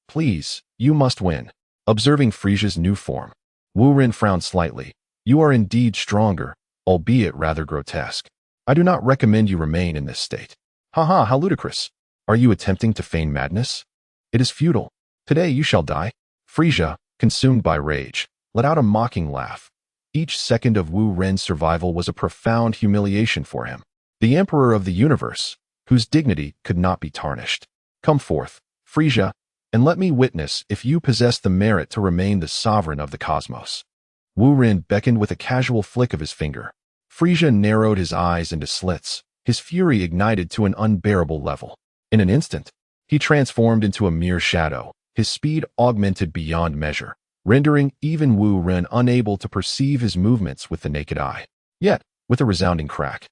Please, you must win. Observing Frisia's new form, Wu Ren frowned slightly. You are indeed stronger, albeit rather grotesque. I do not recommend you remain in this state. Haha, how ludicrous. Are you attempting to feign madness? It is futile. Today you shall die. Frisia, consumed by rage, let out a mocking laugh. Each second of Wu Ren's survival was a profound humiliation for him, the emperor of the universe, whose dignity could not be tarnished. Come forth, Frisia, and let me witness if you possess the merit to remain the sovereign of the cosmos. Wu Ren beckoned with a casual flick of his finger. Frisia narrowed his eyes into slits, his fury ignited to an unbearable level. In an instant, he transformed into a mere shadow, his speed augmented beyond measure, rendering even Wu Ren unable to perceive his movements with the naked eye. Yet, with a resounding crack,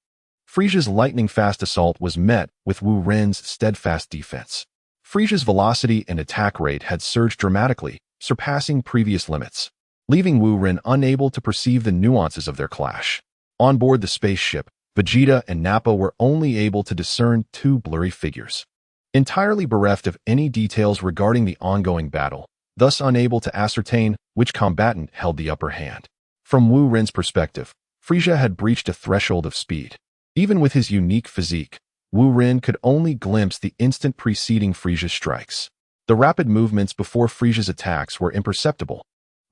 Frisia's lightning-fast assault was met with Wu Ren's steadfast defense. Frisia's velocity and attack rate had surged dramatically, surpassing previous limits, leaving Wu Ren unable to perceive the nuances of their clash. On board the spaceship, Vegeta and Nappa were only able to discern two blurry figures, entirely bereft of any details regarding the ongoing battle, thus unable to ascertain which combatant held the upper hand. From Wu Ren's perspective, Frisia had breached a threshold of speed. Even with his unique physique, Wu Ren could only glimpse the instant preceding Frisia's strikes. The rapid movements before Frisia's attacks were imperceptible.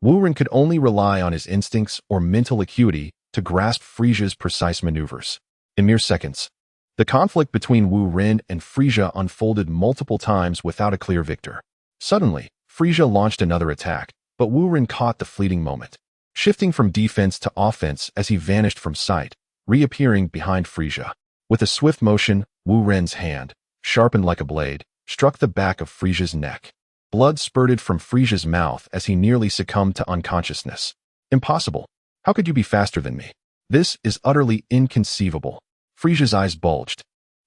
Wu Ren could only rely on his instincts or mental acuity to grasp Frisia's precise maneuvers. In mere seconds, the conflict between Wu Ren and Frisia unfolded multiple times without a clear victor. Suddenly, Frisia launched another attack, but Wu Ren caught the fleeting moment, shifting from defense to offense as he vanished from sight, reappearing behind Frisia. With a swift motion, Wu Ren's hand, sharpened like a blade, struck the back of Frisia's neck. Blood spurted from Frisia's mouth as he nearly succumbed to unconsciousness. Impossible. How could you be faster than me? This is utterly inconceivable. Frisia's eyes bulged,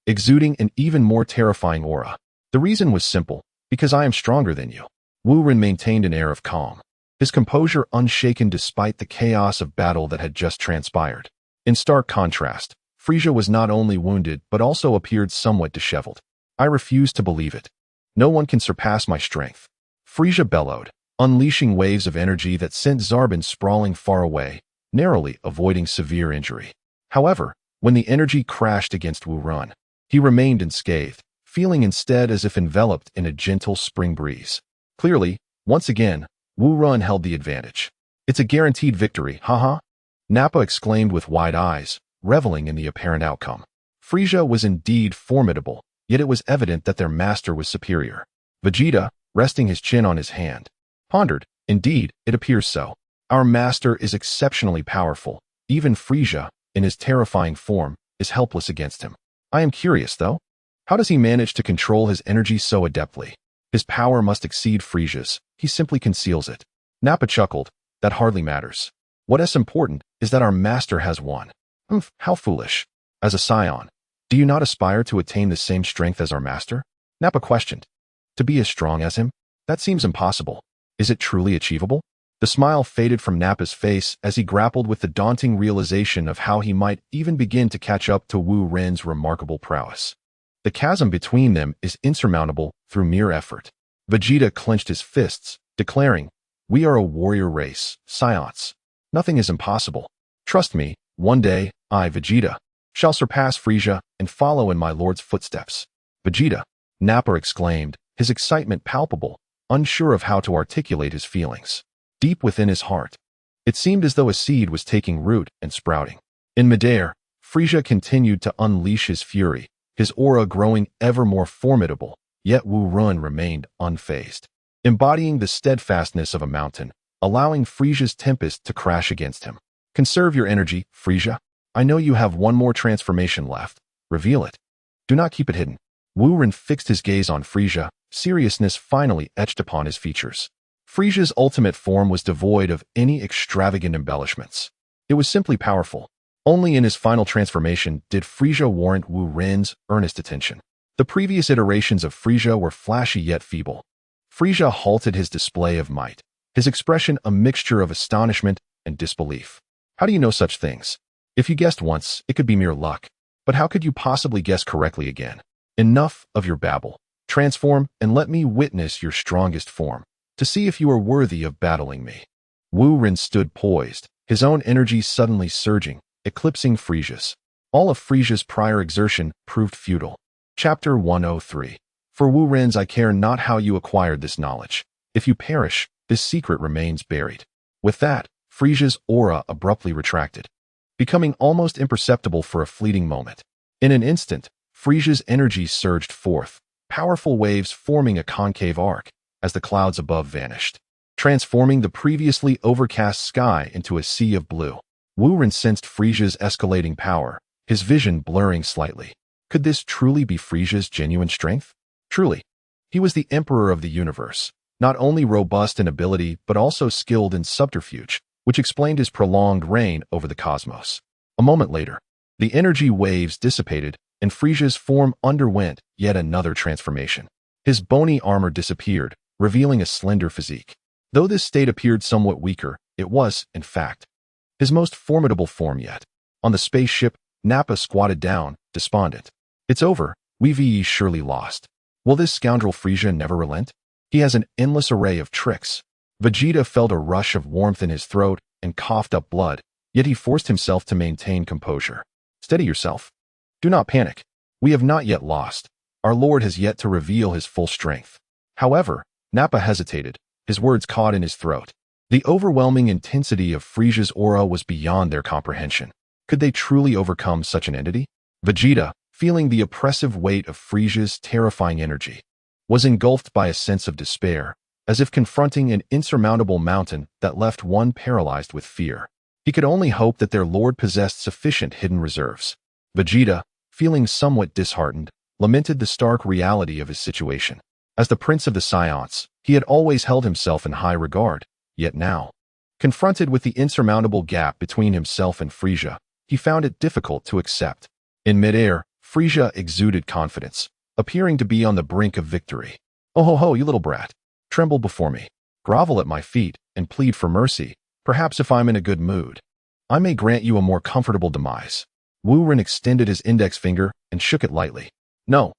exuding an even more terrifying aura. The reason was simple, because I am stronger than you. Wu Ren maintained an air of calm, his composure unshaken despite the chaos of battle that had just transpired. In stark contrast, Frisia was not only wounded but also appeared somewhat disheveled. I refuse to believe it. No one can surpass my strength. Frisia bellowed, unleashing waves of energy that sent Zarbon sprawling far away, narrowly avoiding severe injury. However, when the energy crashed against Wu Ren, he remained unscathed, feeling instead as if enveloped in a gentle spring breeze. Clearly, once again, Wu Ren held the advantage. It's a guaranteed victory, haha. Nappa exclaimed with wide eyes, reveling in the apparent outcome. Frisia was indeed formidable, yet it was evident that their master was superior. Vegeta, resting his chin on his hand, pondered, indeed, it appears so. Our master is exceptionally powerful. Even Frisia, in his terrifying form, is helpless against him. I am curious, though. How does he manage to control his energy so adeptly? His power must exceed Frisia's. He simply conceals it. Nappa chuckled. That hardly matters. What is important is that our master has won. How foolish. As a scion, do you not aspire to attain the same strength as our master? Nappa questioned. To be as strong as him? That seems impossible. Is it truly achievable? The smile faded from Nappa's face as he grappled with the daunting realization of how he might even begin to catch up to Wu Ren's remarkable prowess. The chasm between them is insurmountable through mere effort. Vegeta clenched his fists, declaring, We are a warrior race, scions. Nothing is impossible. Trust me, one day, I, Vegeta, shall surpass Frisia and follow in my lord's footsteps. Vegeta, Nappa exclaimed, his excitement palpable, unsure of how to articulate his feelings. Deep within his heart, it seemed as though a seed was taking root and sprouting. In midair, Frisia continued to unleash his fury, his aura growing ever more formidable, yet Wu Ren remained unfazed, embodying the steadfastness of a mountain, allowing Frisia's tempest to crash against him. Conserve your energy, Frisia. I know you have one more transformation left. Reveal it. Do not keep it hidden. Wu Ren fixed his gaze on Frisia, seriousness finally etched upon his features. Frisia's ultimate form was devoid of any extravagant embellishments. It was simply powerful. Only in his final transformation did Frisia warrant Wu Ren's earnest attention. The previous iterations of Frisia were flashy yet feeble. Frisia halted his display of might, his expression a mixture of astonishment and disbelief. How do you know such things? If you guessed once, it could be mere luck. But how could you possibly guess correctly again? Enough of your babble. Transform and let me witness your strongest form, to see if you are worthy of battling me. Wu Ren stood poised, his own energy suddenly surging, eclipsing Frisia's. All of Frisia's prior exertion proved futile. Chapter 103. For Wu Ren's I care not how you acquired this knowledge. If you perish, this secret remains buried. With that, Frisia's aura abruptly retracted, becoming almost imperceptible for a fleeting moment. In an instant, Frisia's energy surged forth, powerful waves forming a concave arc, as the clouds above vanished, transforming the previously overcast sky into a sea of blue. Wu Ren sensed Frisia's escalating power, his vision blurring slightly. Could this truly be Frisia's genuine strength? Truly. He was the emperor of the universe, not only robust in ability but also skilled in subterfuge, which explained his prolonged reign over the cosmos. A moment later, The energy waves dissipated, and Frisia's form underwent yet another transformation. His bony armor disappeared, revealing a slender physique. Though this state appeared somewhat weaker, it was, in fact, his most formidable form yet. On the spaceship, Nappa squatted down, despondent. It's over, we've surely lost. Will this scoundrel Frisia never relent? He has an endless array of tricks. Vegeta felt a rush of warmth in his throat and coughed up blood, yet he forced himself to maintain composure. Steady yourself. Do not panic. We have not yet lost. Our Lord has yet to reveal his full strength. However, Nappa hesitated, his words caught in his throat. The overwhelming intensity of Frisia's aura was beyond their comprehension. Could they truly overcome such an entity? Vegeta, feeling the oppressive weight of Frisia's terrifying energy, was engulfed by a sense of despair, as if confronting an insurmountable mountain that left one paralyzed with fear. He could only hope that their Lord possessed sufficient hidden reserves. Vegeta, feeling somewhat disheartened, lamented the stark reality of his situation. As the Prince of the Scions, he had always held himself in high regard, yet now, confronted with the insurmountable gap between himself and Frisia, he found it difficult to accept. In midair, Frisia exuded confidence, appearing to be on the brink of victory. "Oh ho ho, you little brat. Tremble before me, grovel at my feet, and plead for mercy. Perhaps if I'm in a good mood, I may grant you a more comfortable demise." Wu Ren extended his index finger and shook it lightly. No.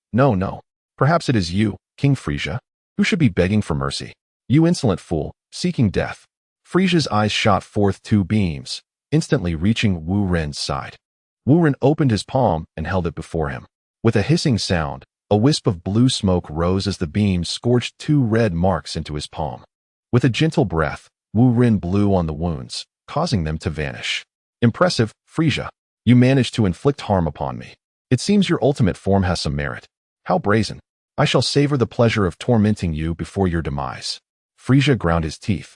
Perhaps it is you, King Frisia, who should be begging for mercy. You insolent fool, seeking death. Frisia's eyes shot forth two beams, instantly reaching Wu Ren's side. Wu Ren opened his palm and held it before him. With a hissing sound, a wisp of blue smoke rose as the beam scorched two red marks into his palm. With a gentle breath, Wu Ren blew on the wounds, causing them to vanish. Impressive, Frisia. You managed to inflict harm upon me. It seems your ultimate form has some merit. How brazen. I shall savor the pleasure of tormenting you before your demise. Frisia ground his teeth.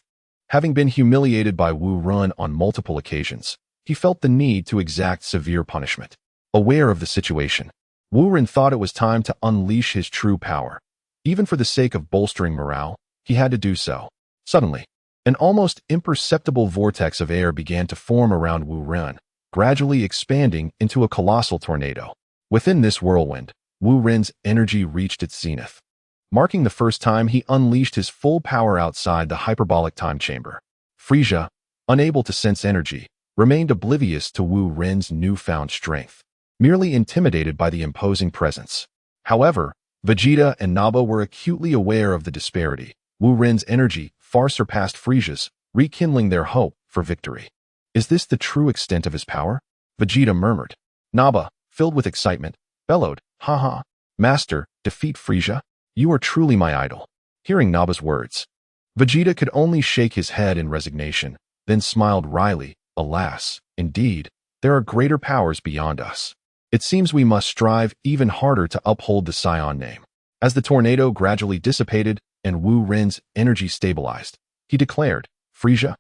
Having been humiliated by Wu Ren on multiple occasions, he felt the need to exact severe punishment. Aware of the situation, Wu Ren thought it was time to unleash his true power. Even for the sake of bolstering morale, he had to do so. Suddenly, an almost imperceptible vortex of air began to form around Wu Ren, gradually expanding into a colossal tornado. Within this whirlwind, Wu Ren's energy reached its zenith, marking the first time he unleashed his full power outside the hyperbolic time chamber. Frisia, unable to sense energy, remained oblivious to Wu Ren's newfound strength, merely intimidated by the imposing presence. However, Vegeta and Nappa were acutely aware of the disparity. Wu Ren's energy far surpassed Frisia's, rekindling their hope for victory. Is this the true extent of his power? Vegeta murmured. Nappa, filled with excitement, bellowed, "Haha, Master, defeat Frisia? You are truly my idol." Hearing Nappa's words, Vegeta could only shake his head in resignation, then smiled wryly. Alas, indeed, there are greater powers beyond us. It seems we must strive even harder to uphold the Scion name. As the tornado gradually dissipated and Wu Ren's energy stabilized, he declared, "Frisia,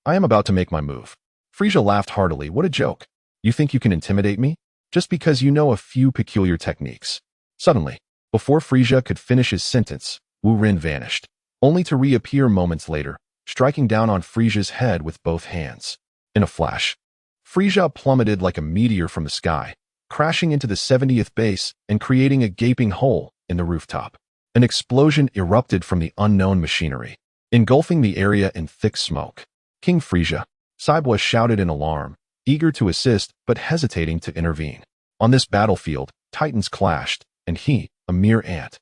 I am about to make my move." Frisia laughed heartily. What a joke. You think you can intimidate me? Just because you know a few peculiar techniques. Suddenly, before Frisia could finish his sentence, Wu Ren vanished, only to reappear moments later, striking down on Frisia's head with both hands. In a flash, Frisia plummeted like a meteor from the sky, crashing into the 70th base and creating a gaping hole in the rooftop. An explosion erupted from the unknown machinery, engulfing the area in thick smoke. King Frisia, Saibwa shouted in alarm, eager to assist but hesitating to intervene. On this battlefield, titans clashed, and he, a mere ant,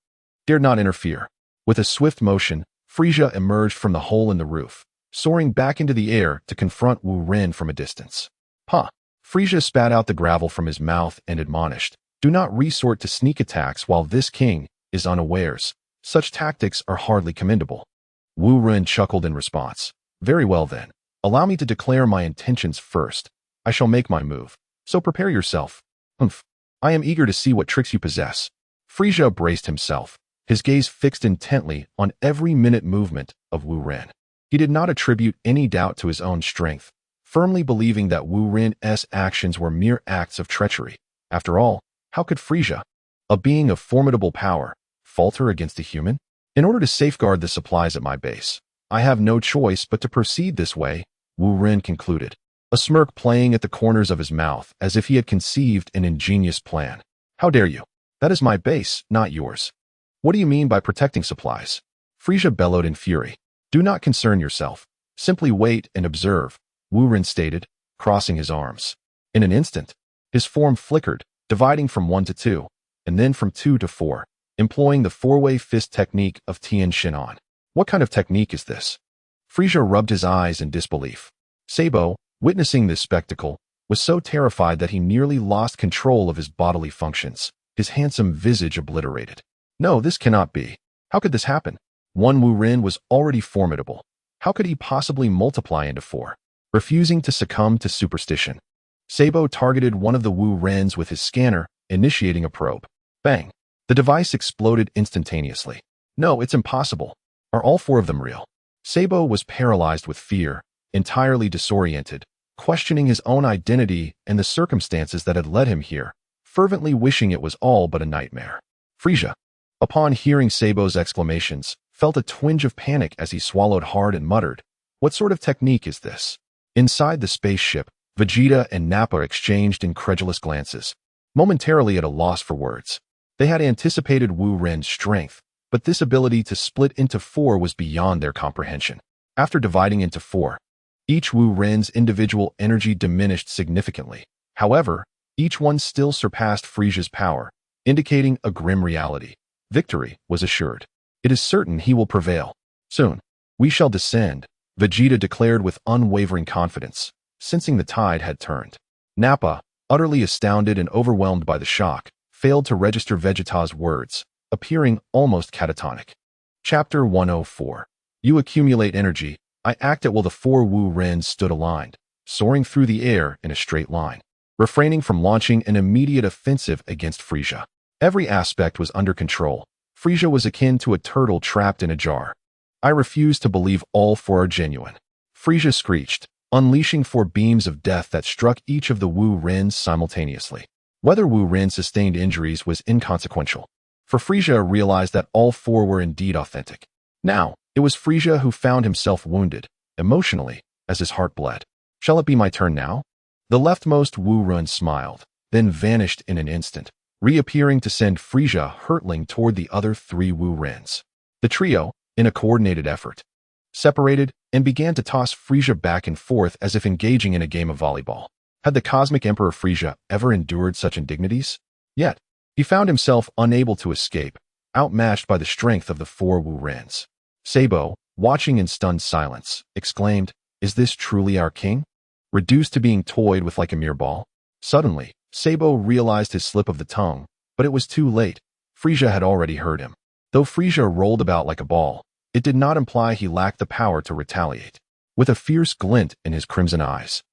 dared not interfere. With a swift motion, Frisia emerged from the hole in the roof, soaring back into the air to confront Wu Ren from a distance. "Huh." Frisia spat out the gravel from his mouth and admonished, "Do not resort to sneak attacks while this king is unawares. Such tactics are hardly commendable." Wu Ren chuckled in response. "Very well then. Allow me to declare my intentions first. I shall make my move, so prepare yourself." "Humph. I am eager to see what tricks you possess." Frisia braced himself, his gaze fixed intently on every minute movement of Wu Ren. He did not attribute any doubt to his own strength, firmly believing that Wu Ren's actions were mere acts of treachery. After all, how could Frisia, a being of formidable power, falter against a human? In order to safeguard the supplies at my base, I have no choice but to proceed this way, Wu Ren concluded. a smirk playing at the corners of his mouth as if he had conceived an ingenious plan. How dare you? That is my base, not yours. What do you mean by protecting supplies? Frisia bellowed in fury. Do not concern yourself. Simply wait and observe, Wu Ren stated, crossing his arms. In an instant, his form flickered, dividing from 1 to 2, and then from 2 to 4, employing the four-way fist technique of Tian Xinan. What kind of technique is this? Frisia rubbed his eyes in disbelief. Sabo, witnessing this spectacle, was so terrified that he nearly lost control of his bodily functions, his handsome visage obliterated. No, this cannot be. How could this happen? One Wu Ren was already formidable. How could he possibly multiply into 4? Refusing to succumb to superstition, Sabo targeted one of the Wu Rens with his scanner, initiating a probe. Bang! The device exploded instantaneously. No, it's impossible. Are all 4 of them real? Sabo was paralyzed with fear, entirely disoriented, questioning his own identity and the circumstances that had led him here, fervently wishing it was all but a nightmare. Frisia, upon hearing Sabo's exclamations, felt a twinge of panic as he swallowed hard and muttered, "What sort of technique is this?" Inside the spaceship, Vegeta and Nappa exchanged incredulous glances, momentarily at a loss for words. They had anticipated Wu Ren's strength, but this ability to split into 4 was beyond their comprehension. After dividing into 4, each Wu Ren's individual energy diminished significantly. However, each one still surpassed Frisia's power, indicating a grim reality. Victory was assured. It is certain he will prevail. Soon, we shall descend, Vegeta declared with unwavering confidence, sensing the tide had turned. Nappa, utterly astounded and overwhelmed by the shock, failed to register Vegeta's words, appearing almost catatonic. Chapter 104. You accumulate energy. I act at will. The 4 Wu Rens stood aligned, soaring through the air in a straight line, refraining from launching an immediate offensive against Frisia. Every aspect was under control. Frisia was akin to a turtle trapped in a jar. I refuse to believe all 4 are genuine. Frisia screeched, unleashing 4 beams of death that struck each of the Wu Rens simultaneously. Whether Wu Ren sustained injuries was inconsequential, for Frisia realized that all 4 were indeed authentic. Now, it was Frisia who found himself wounded, emotionally, as his heart bled. Shall it be my turn now? The leftmost Wu Ren smiled, then vanished in an instant, reappearing to send Frisia hurtling toward the other 3 Wu Rens. The trio, in a coordinated effort, separated and began to toss Frisia back and forth as if engaging in a game of volleyball. Had the Cosmic Emperor Frisia ever endured such indignities? Yet, he found himself unable to escape, outmatched by the strength of the 4 Wu Rens. Sabo, watching in stunned silence, exclaimed, "Is this truly our king? Reduced to being toyed with like a mere ball?" Suddenly, Sabo realized his slip of the tongue, but it was too late. Frisia had already heard him. Though Frisia rolled about like a ball, it did not imply he lacked the power to retaliate. With a fierce glint in his crimson eyes,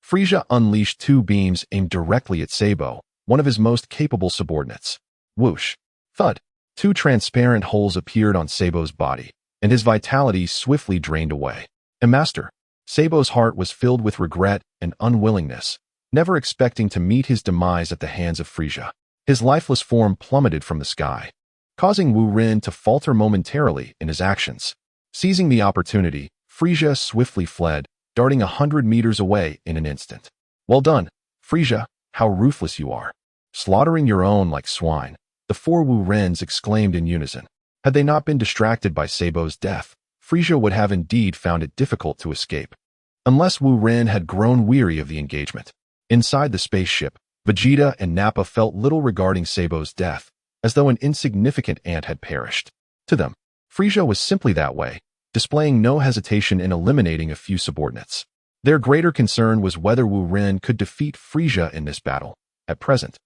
Frisia unleashed 2 beams aimed directly at Sabo, one of his most capable subordinates. Whoosh! Thud! 2 transparent holes appeared on Sabo's body, and his vitality swiftly drained away. Master! Sabo's heart was filled with regret and unwillingness, never expecting to meet his demise at the hands of Frisia. His lifeless form plummeted from the sky, causing Wu Ren to falter momentarily in his actions. Seizing the opportunity, Frisia swiftly fled, darting 100 meters away in an instant. Well done, Frisia, how ruthless you are. Slaughtering your own like swine, the 4 Wu Rens exclaimed in unison. Had they not been distracted by Sabo's death, Frisia would have indeed found it difficult to escape. Unless Wu Ren had grown weary of the engagement. Inside the spaceship, Vegeta and Nappa felt little regarding Sabo's death, as though an insignificant ant had perished. To them, Frisia was simply that way, displaying no hesitation in eliminating a few subordinates. Their greater concern was whether Wu Ren could defeat Frisia in this battle. At present,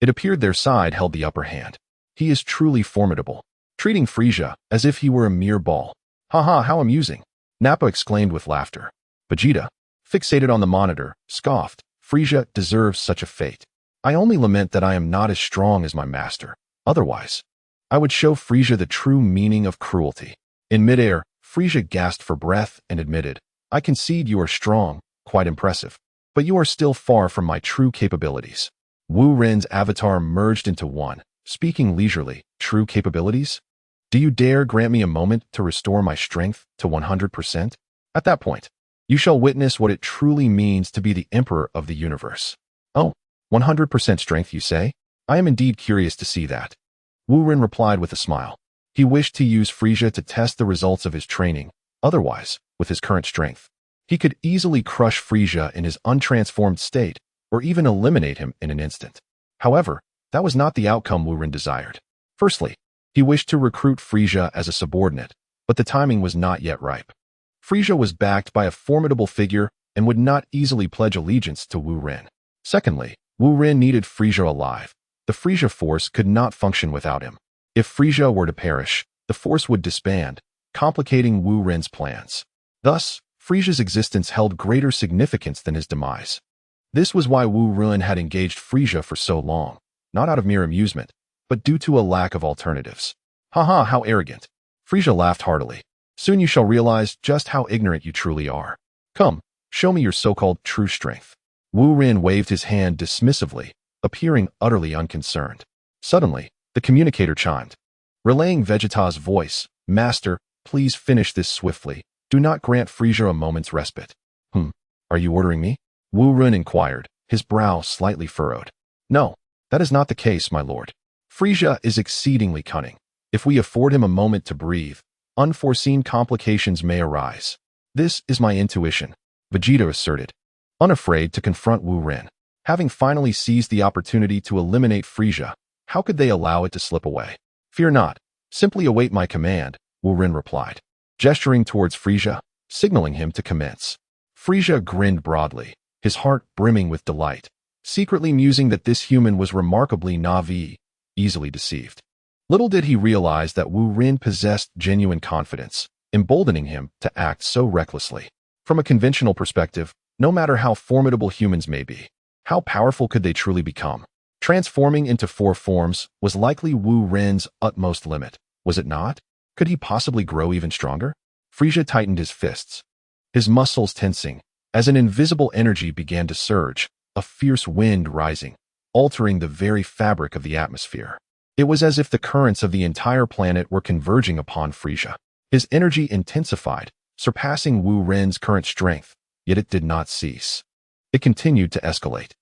it appeared their side held the upper hand. He is truly formidable, treating Frisia as if he were a mere ball. Haha, how amusing, Nappa exclaimed with laughter. Vegeta, fixated on the monitor, scoffed. Frisia deserves such a fate. I only lament that I am not as strong as my master. Otherwise, I would show Frisia the true meaning of cruelty. In midair, Frisia gasped for breath and admitted, I concede you are strong, quite impressive, but you are still far from my true capabilities. Wu Ren's avatar merged into one, speaking leisurely. True capabilities? Do you dare grant me a moment to restore my strength to 100%? At that point, You shall witness what it truly means to be the emperor of the universe. Oh, 100% strength, you say? I am indeed curious to see that. Wu Ren replied with a smile. He wished to use Frisia to test the results of his training. Otherwise, with his current strength, he could easily crush Frisia in his untransformed state, or even eliminate him in an instant. However, that was not the outcome Wu Ren desired. Firstly, he wished to recruit Frisia as a subordinate, but the timing was not yet ripe. Frisia was backed by a formidable figure and would not easily pledge allegiance to Wu Ren. Secondly, Wu Ren needed Frisia alive. The Frisia force could not function without him. If Frisia were to perish, the force would disband, complicating Wu Ren's plans. Thus, Frisia's existence held greater significance than his demise. This was why Wu Ren had engaged Frisia for so long, not out of mere amusement, but due to a lack of alternatives. Haha, how arrogant. Frisia laughed heartily. Soon you shall realize just how ignorant you truly are. Come, show me your so-called true strength. Wu Ren waved his hand dismissively, appearing utterly unconcerned. Suddenly, the communicator chimed, relaying Vegeta's voice. Master, please finish this swiftly. Do not grant Frisia a moment's respite. Are you ordering me? Wu Ren inquired, his brow slightly furrowed. No, that is not the case, my lord. Frisia is exceedingly cunning. If we afford him a moment to breathe, unforeseen complications may arise. This is my intuition, Vegeta asserted, unafraid to confront Wu Ren. Having finally seized the opportunity to eliminate Frisia, how could they allow it to slip away? Fear not. Simply await my command, Wu Ren replied, gesturing towards Frisia, signaling him to commence. Frisia grinned broadly, his heart brimming with delight, secretly musing that this human was remarkably naive, easily deceived. Little did he realize that Wu Ren possessed genuine confidence, emboldening him to act so recklessly. From a conventional perspective, no matter how formidable humans may be, how powerful could they truly become? Transforming into 4 forms was likely Wu Ren's utmost limit, was it not? Could he possibly grow even stronger? Frisia tightened his fists, his muscles tensing, as an invisible energy began to surge, a fierce wind rising, altering the very fabric of the atmosphere. It was as if the currents of the entire planet were converging upon Frisia. His energy intensified, surpassing Wu Ren's current strength, yet it did not cease. It continued to escalate.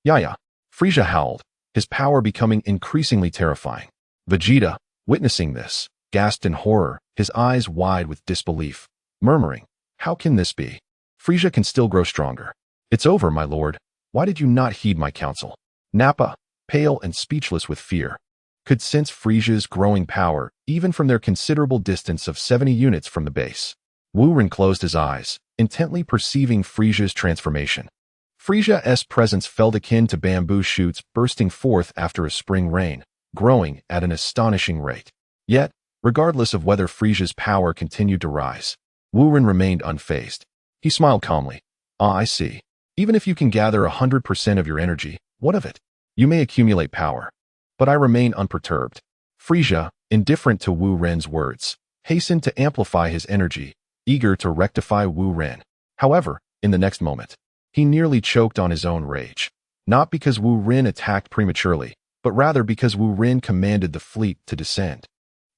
Yeah. Frisia howled, his power becoming increasingly terrifying. Vegeta, witnessing this, gasped in horror, his eyes wide with disbelief, murmuring, how can this be? Frisia can still grow stronger. It's over, my lord. Why did you not heed my counsel? Nappa, pale and speechless with fear, could sense Frisia's growing power even from their considerable distance of 70 units from the base. Wu Ren closed his eyes, intently perceiving Frisia's transformation. Frisia's presence felt akin to bamboo shoots bursting forth after a spring rain, growing at an astonishing rate. Yet, regardless of whether Frisia's power continued to rise, Wu Ren remained unfazed. He smiled calmly. I see. Even if you can gather 100% of your energy, what of it? You may accumulate power. But I remain unperturbed. Frisia, indifferent to Wu Ren's words, hastened to amplify his energy, eager to rectify Wu Ren. However, in the next moment, he nearly choked on his own rage. Not because Wu Ren attacked prematurely, but rather because Wu Ren commanded the fleet to descend,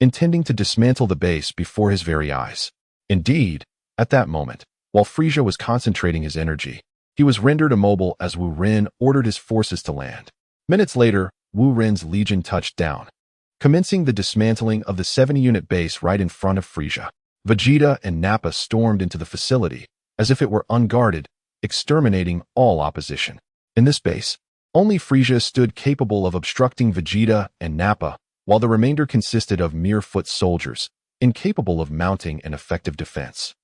intending to dismantle the base before his very eyes. Indeed, at that moment, while Frisia was concentrating his energy, he was rendered immobile as Wu Ren ordered his forces to land. Minutes later, Wu Ren's legion touched down, commencing the dismantling of the 70-unit base right in front of Frisia. Vegeta and Nappa stormed into the facility, as if it were unguarded, exterminating all opposition. In this base, only Frisia stood capable of obstructing Vegeta and Nappa, while the remainder consisted of mere foot soldiers, incapable of mounting an effective defense.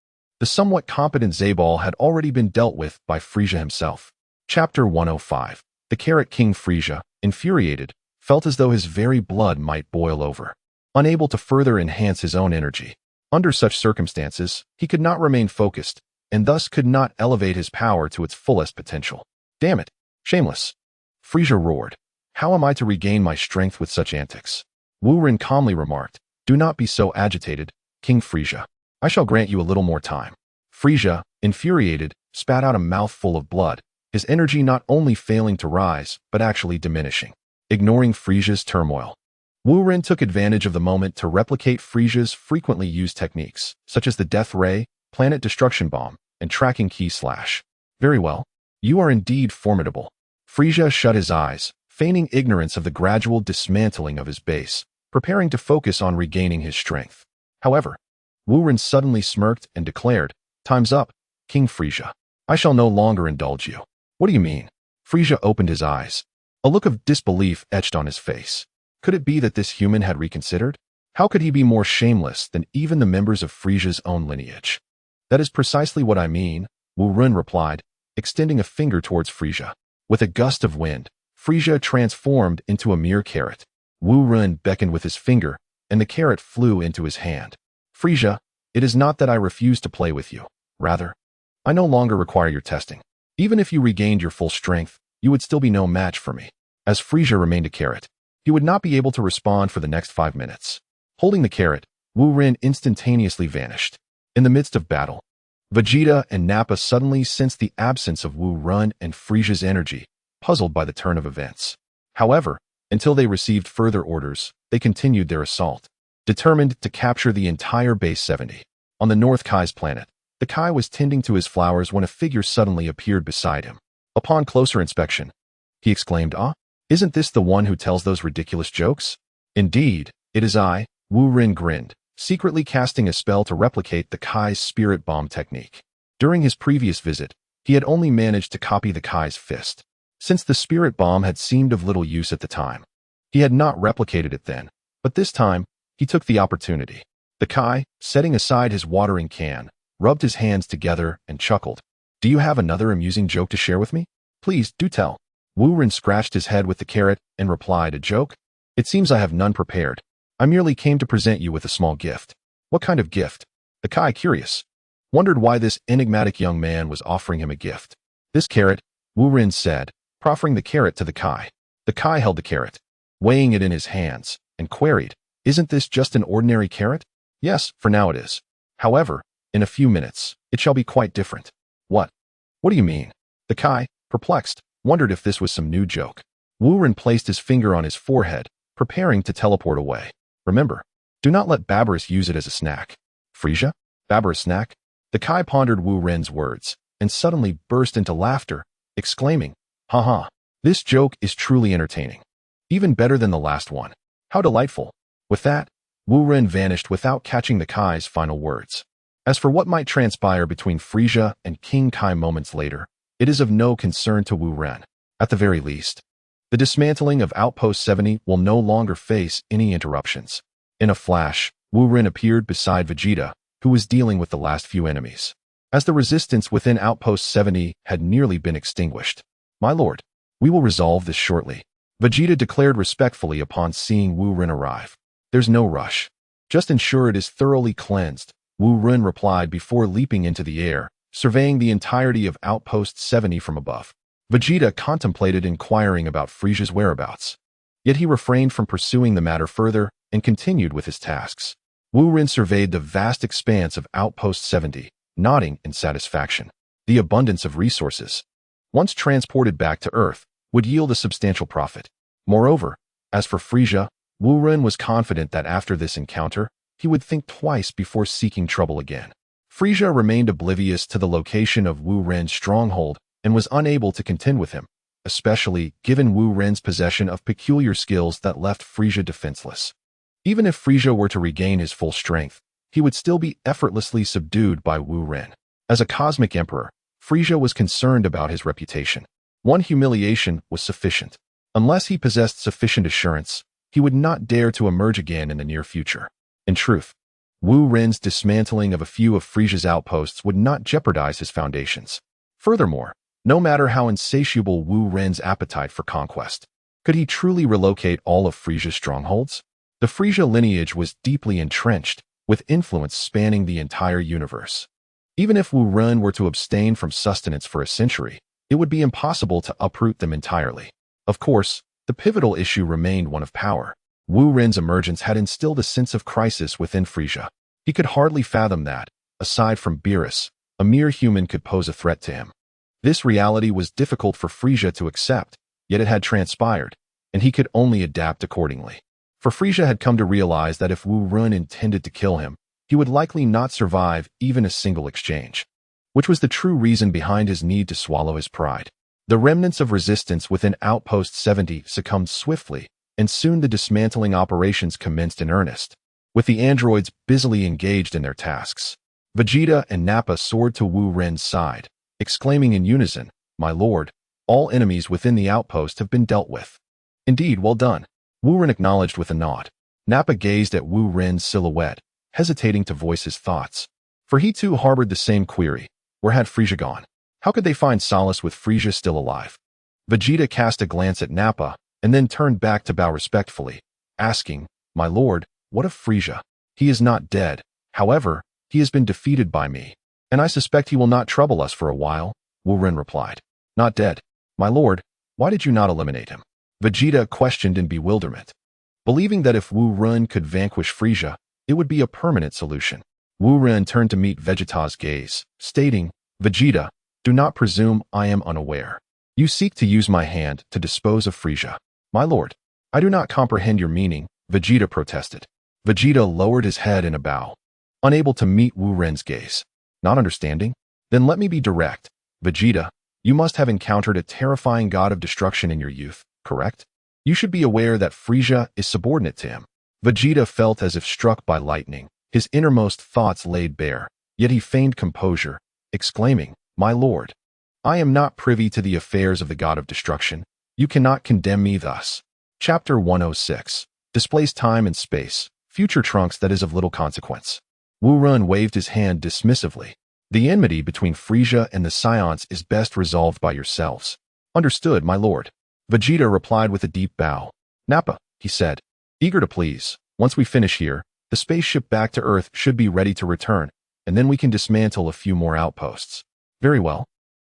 The somewhat competent Zabal had already been dealt with by Frisia himself. Chapter 105. The Carrot King Frisia, infuriated, felt as though his very blood might boil over. Unable to further enhance his own energy, under such circumstances, he could not remain focused, and thus could not elevate his power to its fullest potential. Damn it! Shameless! Frisia roared. How am I to regain my strength with such antics? Wu Ren calmly remarked. Do not be so agitated, King Frisia. I shall grant you a little more time. Frisia, infuriated, spat out a mouthful of blood, his energy not only failing to rise, but actually diminishing. Ignoring Frisia's turmoil, Wu Ren took advantage of the moment to replicate Frisia's frequently used techniques, such as the Death Ray, Planet Destruction Bomb, and tracking key slash. Very well. You are indeed formidable. Frisia shut his eyes, feigning ignorance of the gradual dismantling of his base, preparing to focus on regaining his strength. However, Wu Ren suddenly smirked and declared, "Time's up, King Frisia. I shall no longer indulge you." "What do you mean?" Frisia opened his eyes. A look of disbelief etched on his face. Could it be that this human had reconsidered? How could he be more shameless than even the members of Frisia's own lineage? "That is precisely what I mean," Wu Ren replied, extending a finger towards Frisia. With a gust of wind, Frisia transformed into a mere carrot. Wu Ren beckoned with his finger, and the carrot flew into his hand. "Frisia, it is not that I refuse to play with you. Rather, I no longer require your testing. Even if you regained your full strength, you would still be no match for me." As Frisia remained a carrot, he would not be able to respond for the next 5 minutes. Holding the carrot, Wu Ren instantaneously vanished. In the midst of battle, Vegeta and Nappa suddenly sensed the absence of Wu Ren and Frisia's energy, puzzled by the turn of events. However, until they received further orders, they continued their assault, determined to capture the entire Base 70. On the North Kai's planet, the Kai was tending to his flowers when a figure suddenly appeared beside him. Upon closer inspection, he exclaimed, "Ah, isn't this the one who tells those ridiculous jokes?" "Indeed, it is I," Wu Ren grinned, secretly casting a spell to replicate the Kai's spirit bomb technique. During his previous visit, he had only managed to copy the Kai's fist. Since the spirit bomb had seemed of little use at the time, he had not replicated it then, but this time, he took the opportunity. The Kai, setting aside his watering can, rubbed his hands together and chuckled. "Do you have another amusing joke to share with me? Please, do tell." Wu Ren scratched his head with the carrot and replied, "A joke? It seems I have none prepared. I merely came to present you with a small gift." "What kind of gift?" The Kai, curious, wondered why this enigmatic young man was offering him a gift. "This carrot," Wu Ren said, proffering the carrot to the Kai. The Kai held the carrot, weighing it in his hands, and queried, "Isn't this just an ordinary carrot?" "Yes, for now it is. However, in a few minutes, it shall be quite different." "What? What do you mean?" The Kai, perplexed, wondered if this was some new joke. Wu Ren placed his finger on his forehead, preparing to teleport away. "Remember, do not let Barbarous use it as a snack." "Frisia? Barbarous snack?" The Kai pondered Wu Ren's words, and suddenly burst into laughter, exclaiming, "Haha, this joke is truly entertaining. Even better than the last one. How delightful." With that, Wu Ren vanished without catching the Kai's final words. As for what might transpire between Frisia and King Kai moments later, it is of no concern to Wu Ren. At the very least, the dismantling of Outpost 70 will no longer face any interruptions. In a flash, Wu Ren appeared beside Vegeta, who was dealing with the last few enemies, as the resistance within Outpost 70 had nearly been extinguished. "My lord, we will resolve this shortly," Vegeta declared respectfully upon seeing Wu Ren arrive. "There's no rush. Just ensure it is thoroughly cleansed," Wu Ren replied before leaping into the air, surveying the entirety of Outpost 70 from above. Vegeta contemplated inquiring about Frisia's whereabouts, yet he refrained from pursuing the matter further and continued with his tasks. Wu Ren surveyed the vast expanse of Outpost 70, nodding in satisfaction. The abundance of resources, once transported back to Earth, would yield a substantial profit. Moreover, as for Frisia, Wu Ren was confident that after this encounter, he would think twice before seeking trouble again. Frisia remained oblivious to the location of Wu Ren's stronghold and was unable to contend with him, especially given Wu Ren's possession of peculiar skills that left Frisia defenseless. Even if Frisia were to regain his full strength, he would still be effortlessly subdued by Wu Ren. As a cosmic emperor, Frisia was concerned about his reputation. One humiliation was sufficient. Unless he possessed sufficient assurance, he would not dare to emerge again in the near future. In truth, Wu Ren's dismantling of a few of Frisia's outposts would not jeopardize his foundations. Furthermore, no matter how insatiable Wu Ren's appetite for conquest, could he truly relocate all of Frisia's strongholds? The Frisia lineage was deeply entrenched, with influence spanning the entire universe. Even if Wu Ren were to abstain from sustenance for a century, it would be impossible to uproot them entirely. Of course, the pivotal issue remained one of power. Wu Ren's emergence had instilled a sense of crisis within Frisia. He could hardly fathom that, aside from Beerus, a mere human could pose a threat to him. This reality was difficult for Frisia to accept, yet it had transpired, and he could only adapt accordingly. For Frisia had come to realize that if Wu Ren intended to kill him, he would likely not survive even a single exchange. which was the true reason behind his need to swallow his pride. The remnants of resistance within Outpost 70 succumbed swiftly, and soon the dismantling operations commenced in earnest, with the androids busily engaged in their tasks. Vegeta and Nappa soared to Wu Ren's side, exclaiming in unison, "My lord, all enemies within the outpost have been dealt with." "Indeed, well done," Wu Ren acknowledged with a nod. Nappa gazed at Wu Ren's silhouette, hesitating to voice his thoughts. For he too harbored the same query. Where had Frieza gone? How could they find solace with Frieza still alive? Vegeta cast a glance at Nappa, and then turned back to bow respectfully, asking, "My lord, what of Frieza? He is not dead. However, he has been defeated by me, and I suspect he will not trouble us for a while," Wu Ren replied. "Not dead? My lord, why did you not eliminate him?" Vegeta questioned in bewilderment, believing that if Wu Ren could vanquish Frieza, it would be a permanent solution. Wu Ren turned to meet Vegeta's gaze, stating, "Vegeta, do not presume I am unaware. You seek to use my hand to dispose of Frieza." "My lord, I do not comprehend your meaning," Vegeta protested. Vegeta lowered his head in a bow, unable to meet Wu Ren's gaze. "Not understanding? Then let me be direct. Vegeta, you must have encountered a terrifying god of destruction in your youth, correct? You should be aware that Frieza is subordinate to him." Vegeta felt as if struck by lightning, his innermost thoughts laid bare, yet he feigned composure, exclaiming, "My lord, I am not privy to the affairs of the god of destruction. You cannot condemn me thus." Chapter 106 displays time and space, future Trunks that is of little consequence. Wu Ren waved his hand dismissively. "The enmity between Frieza and the Scions is best resolved by yourselves." "Understood, my lord." Vegeta replied with a deep bow. "Nappa," he said, eager to please, "once we finish here, the spaceship back to Earth should be ready to return, and then we can dismantle a few more outposts." "Very well.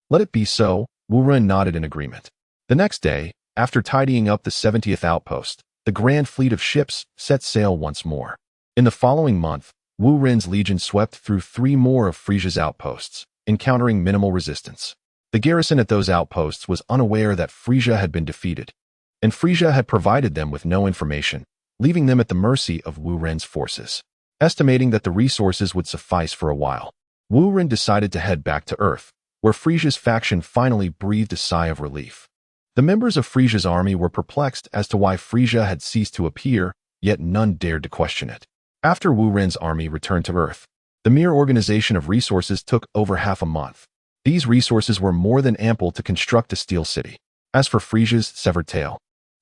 Let it be so," Wu Ren nodded in agreement. The next day, after tidying up the 70th outpost, the grand fleet of ships set sail once more. In the following month, Wu Ren's legion swept through 3 more of Frieza's outposts, encountering minimal resistance. The garrison at those outposts was unaware that Frieza had been defeated, and Frieza had provided them with no information, leaving them at the mercy of Wu Ren's forces. Estimating that the resources would suffice for a while, Wu Ren decided to head back to Earth, where Frieza's faction finally breathed a sigh of relief. The members of Frieza's army were perplexed as to why Frieza had ceased to appear, yet none dared to question it. After Wu Ren's army returned to Earth, the mere organization of resources took over half a month. These resources were more than ample to construct a steel city. As for Frieza's severed tail,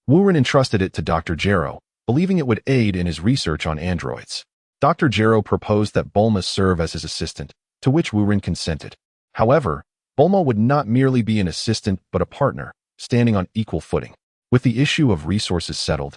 Wu Ren entrusted it to Dr. Gero, believing it would aid in his research on androids. Dr. Gero proposed that Bulma serve as his assistant, to which Wu Ren consented. However, Bulma would not merely be an assistant but a partner, standing on equal footing. With the issue of resources settled,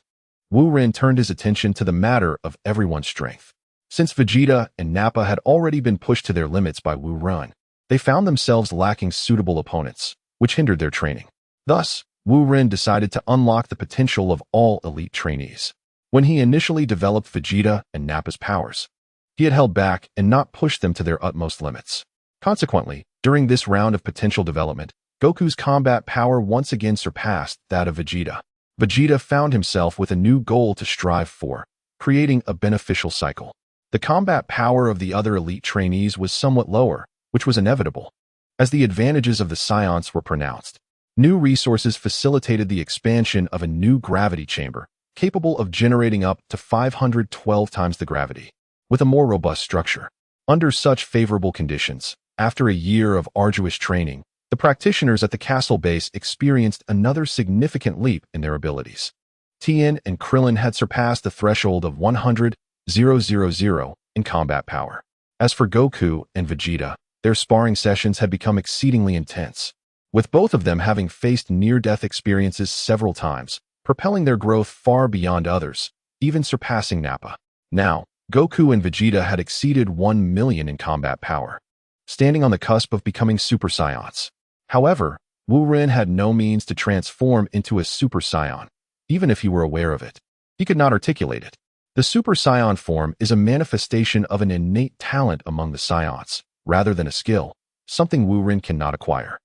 Wu Ren turned his attention to the matter of everyone's strength. Since Vegeta and Nappa had already been pushed to their limits by Wu Ren, they found themselves lacking suitable opponents, which hindered their training. Thus, Wu Ren decided to unlock the potential of all elite trainees. When he initially developed Vegeta and Nappa's powers, he had held back and not pushed them to their utmost limits. Consequently, during this round of potential development, Goku's combat power once again surpassed that of Vegeta. Vegeta found himself with a new goal to strive for, creating a beneficial cycle. The combat power of the other elite trainees was somewhat lower, which was inevitable, as the advantages of the Scions were pronounced. New resources facilitated the expansion of a new gravity chamber, capable of generating up to 512 times the gravity, with a more robust structure. Under such favorable conditions, after a year of arduous training, the practitioners at the castle base experienced another significant leap in their abilities. Tien and Krillin had surpassed the threshold of 100,000 in combat power. As for Goku and Vegeta, their sparring sessions had become exceedingly intense, with both of them having faced near-death experiences several times, propelling their growth far beyond others, even surpassing Nappa. Now, Goku and Vegeta had exceeded 1 million in combat power, standing on the cusp of becoming Super Saiyans. However, Wu Ren had no means to transform into a Super Saiyan, even if he were aware of it. He could not articulate it. The Super Saiyan form is a manifestation of an innate talent among the Saiyans, rather than a skill, something Wu Ren cannot acquire.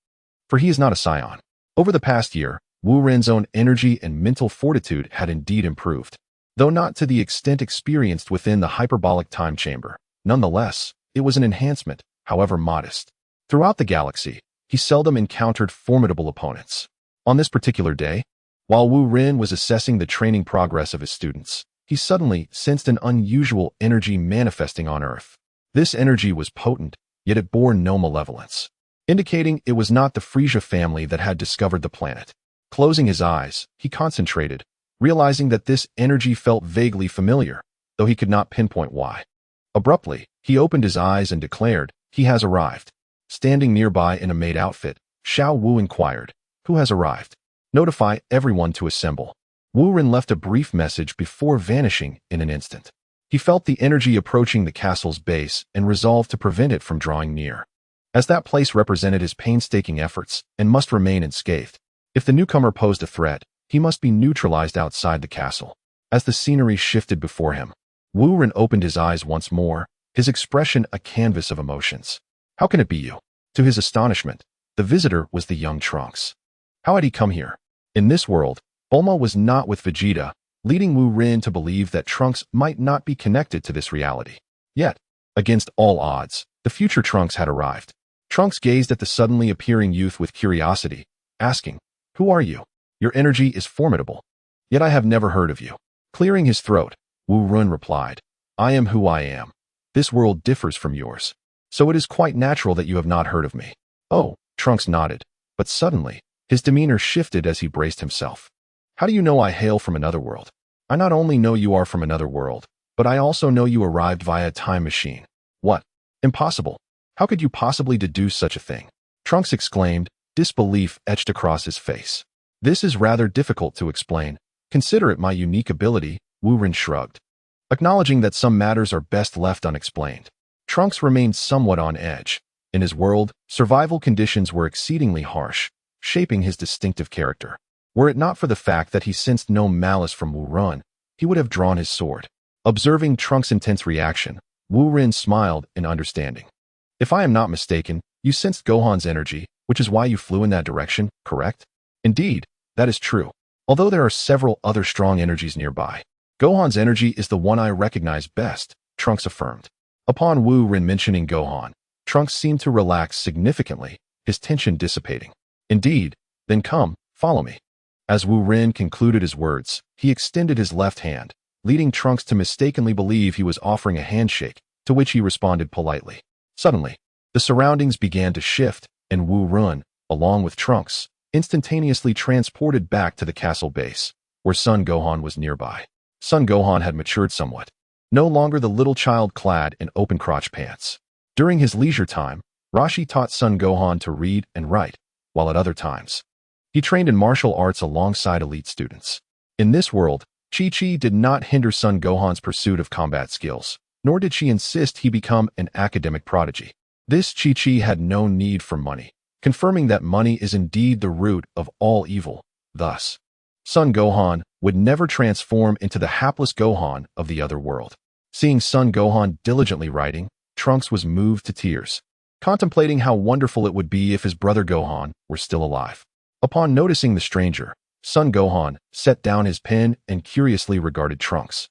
For he is not a Saiyan. Over the past year, Wu Ren's own energy and mental fortitude had indeed improved, though not to the extent experienced within the hyperbolic time chamber. Nonetheless, it was an enhancement, however modest. Throughout the galaxy, he seldom encountered formidable opponents. On this particular day, while Wu Ren was assessing the training progress of his students, he suddenly sensed an unusual energy manifesting on Earth. This energy was potent, yet it bore no malevolence, indicating it was not the Frisia family that had discovered the planet. Closing his eyes, he concentrated, realizing that this energy felt vaguely familiar, though he could not pinpoint why. Abruptly, he opened his eyes and declared, "He has arrived." Standing nearby in a maid outfit, Xiao Wu inquired, "Who has arrived? Notify everyone to assemble." Wu Ren left a brief message before vanishing in an instant. He felt the energy approaching the castle's base and resolved to prevent it from drawing near, as that place represented his painstaking efforts and must remain unscathed. If the newcomer posed a threat, he must be neutralized outside the castle. As the scenery shifted before him, Wu Ren opened his eyes once more, his expression a canvas of emotions. "How can it be you?" To his astonishment, the visitor was the young Trunks. How had he come here? In this world, Bulma was not with Vegeta, leading Wu Ren to believe that Trunks might not be connected to this reality. Yet, against all odds, the future Trunks had arrived. Trunks gazed at the suddenly appearing youth with curiosity, asking, "Who are you? Your energy is formidable. Yet I have never heard of you." Clearing his throat, Wu Ren replied, "I am who I am. This world differs from yours, so it is quite natural that you have not heard of me." "Oh," Trunks nodded, but suddenly, his demeanor shifted as he braced himself. "How do you know I hail from another world?" "I not only know you are from another world, but I also know you arrived via a time machine." "What? Impossible. How could you possibly deduce such a thing?" Trunks exclaimed, disbelief etched across his face. "This is rather difficult to explain. Consider it my unique ability," Wu Ren shrugged, acknowledging that some matters are best left unexplained. Trunks remained somewhat on edge. In his world, survival conditions were exceedingly harsh, shaping his distinctive character. Were it not for the fact that he sensed no malice from Wu Ren, he would have drawn his sword. Observing Trunks' intense reaction, Wu Ren smiled in understanding. "If I am not mistaken, you sensed Gohan's energy, which is why you flew in that direction, correct?" "Indeed, that is true. Although there are several other strong energies nearby, Gohan's energy is the one I recognize best," Trunks affirmed. Upon Wu Ren mentioning Gohan, Trunks seemed to relax significantly, his tension dissipating. "Indeed, then come, follow me." As Wu Ren concluded his words, he extended his left hand, leading Trunks to mistakenly believe he was offering a handshake, to which he responded politely. Suddenly, the surroundings began to shift, and Wu Ren, along with Trunks, instantaneously transported back to the castle base, where Son Gohan was nearby. Son Gohan had matured somewhat, no longer the little child clad in open-crotch pants. During his leisure time, Rashi taught Son Gohan to read and write, while at other times, he trained in martial arts alongside elite students. In this world, Chi-Chi did not hinder Son Gohan's pursuit of combat skills, nor did she insist he become an academic prodigy. This Chi-Chi had no need for money, confirming that money is indeed the root of all evil. Thus, Son Gohan would never transform into the hapless Gohan of the other world. Seeing Son Gohan diligently writing, Trunks was moved to tears, contemplating how wonderful it would be if his brother Gohan were still alive. Upon noticing the stranger, Son Gohan set down his pen and curiously regarded Trunks,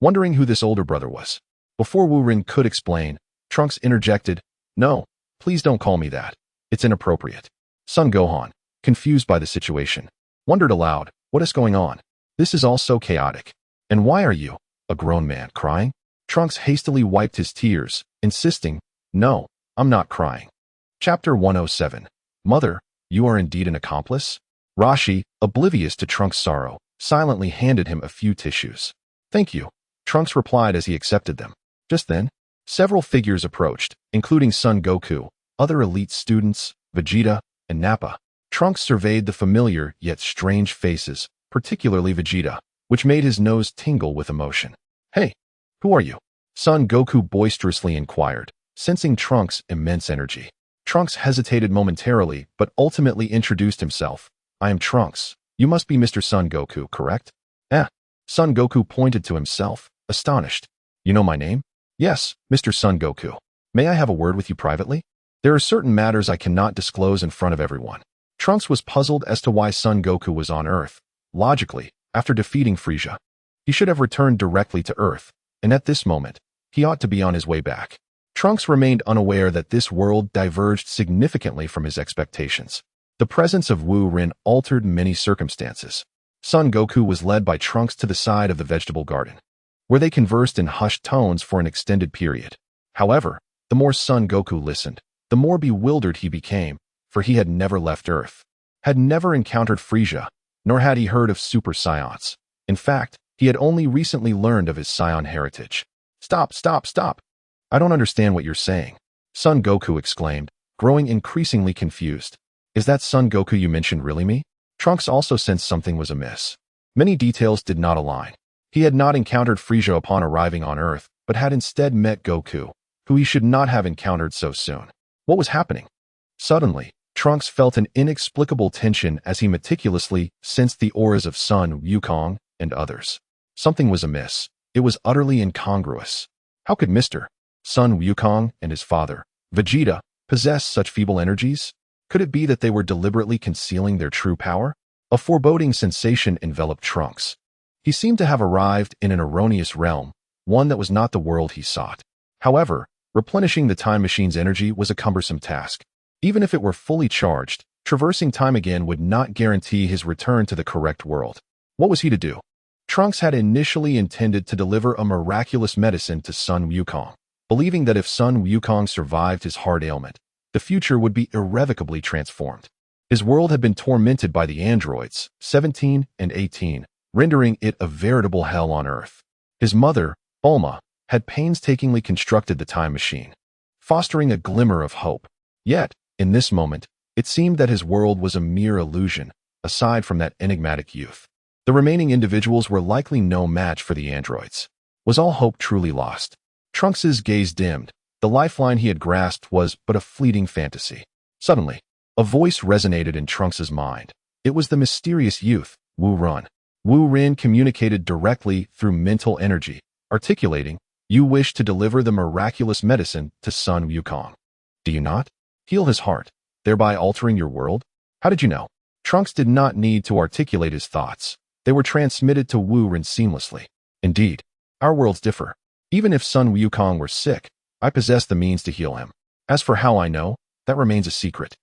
wondering who this older brother was. Before Wu Ren could explain, Trunks interjected, "No, please don't call me that. It's inappropriate." Son Gohan, confused by the situation, wondered aloud, "What is going on? This is all so chaotic. And why are you, a grown man, crying?" Trunks hastily wiped his tears, insisting, "No, I'm not crying." Chapter 107. "Mother, you are indeed an accomplice?" Rashi, oblivious to Trunks' sorrow, silently handed him a few tissues. "Thank you," Trunks replied as he accepted them. Just then, several figures approached, including Son Goku, other elite students, Vegeta, and Nappa. Trunks surveyed the familiar yet strange faces, particularly Vegeta, which made his nose tingle with emotion. "Hey, who are you?" Son Goku boisterously inquired, sensing Trunks' immense energy. Trunks hesitated momentarily, but ultimately introduced himself. "I am Trunks. You must be Mr. Son Goku, correct?" Son Goku pointed to himself, astonished. "You know my name?" "Yes, Mr. Son Goku. May I have a word with you privately?" "There are certain matters I cannot disclose in front of everyone." Trunks was puzzled as to why Son Goku was on Earth. Logically, after defeating Frisia, he should have returned directly to Earth, and at this moment, he ought to be on his way back. Trunks remained unaware that this world diverged significantly from his expectations. The presence of Wu Rin altered many circumstances. Son Goku was led by Trunks to the side of the vegetable garden, where they conversed in hushed tones for an extended period. However, the more Son Goku listened, the more bewildered he became, for he had never left Earth, had never encountered Frieza, nor had he heard of Super Saiyans. In fact, he had only recently learned of his Saiyan heritage. Stop, stop, stop! I don't understand what you're saying, Son Goku exclaimed, growing increasingly confused. Is that Son Goku you mentioned really me? Trunks also sensed something was amiss. Many details did not align. He had not encountered Frieza upon arriving on Earth, but had instead met Goku, who he should not have encountered so soon. What was happening? Suddenly, Trunks felt an inexplicable tension as he meticulously sensed the auras of Sun Wukong and others. Something was amiss. It was utterly incongruous. How could Mr. Sun Wukong and his father, Vegeta, possess such feeble energies? Could it be that they were deliberately concealing their true power? A foreboding sensation enveloped Trunks. He seemed to have arrived in an erroneous realm, one that was not the world he sought. However, replenishing the time machine's energy was a cumbersome task. Even if it were fully charged, traversing time again would not guarantee his return to the correct world. What was he to do? Trunks had initially intended to deliver a miraculous medicine to Sun Wukong, believing that if Sun Wukong survived his heart ailment, the future would be irrevocably transformed. His world had been tormented by the androids, 17 and 18, rendering it a veritable hell on Earth. His mother, Bulma, had painstakingly constructed the time machine, fostering a glimmer of hope. Yet, in this moment, it seemed that his world was a mere illusion, aside from that enigmatic youth. The remaining individuals were likely no match for the androids. Was all hope truly lost? Trunks's gaze dimmed. The lifeline he had grasped was but a fleeting fantasy. Suddenly, a voice resonated in Trunks's mind. It was the mysterious youth, Wu Rin. Wu Rin communicated directly through mental energy, articulating, "You wish to deliver the miraculous medicine to Sun Wukong. Do you not? Heal his heart, thereby altering your world?" How did you know? Trunks did not need to articulate his thoughts. They were transmitted to Wu Rin seamlessly. Indeed, our worlds differ. Even if Sun Wukong were sick, I possess the means to heal him. As for how I know, that remains a secret.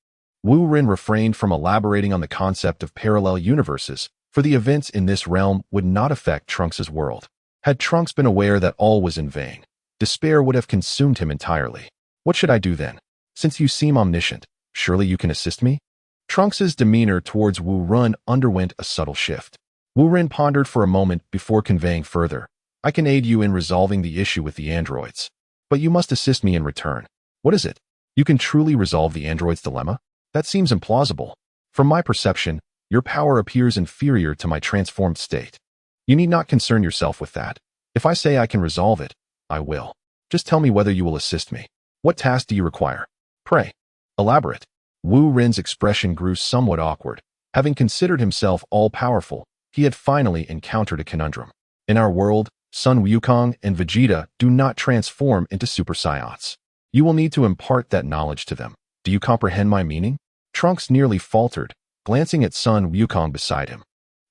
Wu Rin refrained from elaborating on the concept of parallel universes, for the events in this realm would not affect Trunks' world. Had Trunks been aware that all was in vain, despair would have consumed him entirely. What should I do then? Since you seem omniscient, surely you can assist me? Trunks' demeanor towards Wu Rin underwent a subtle shift. Wu Rin pondered for a moment before conveying further, "I can aid you in resolving the issue with the androids, but you must assist me in return." What is it? You can truly resolve the androids' dilemma? That seems implausible. From my perception, your power appears inferior to my transformed state. You need not concern yourself with that. If I say I can resolve it, I will. Just tell me whether you will assist me. What task do you require? Pray, elaborate. Wu Rin's expression grew somewhat awkward. Having considered himself all-powerful, he had finally encountered a conundrum. In our world, Sun Wukong and Vegeta do not transform into Super Saiyans. You will need to impart that knowledge to them. Do you comprehend my meaning? Trunks nearly faltered, glancing at Sun Wukong beside him.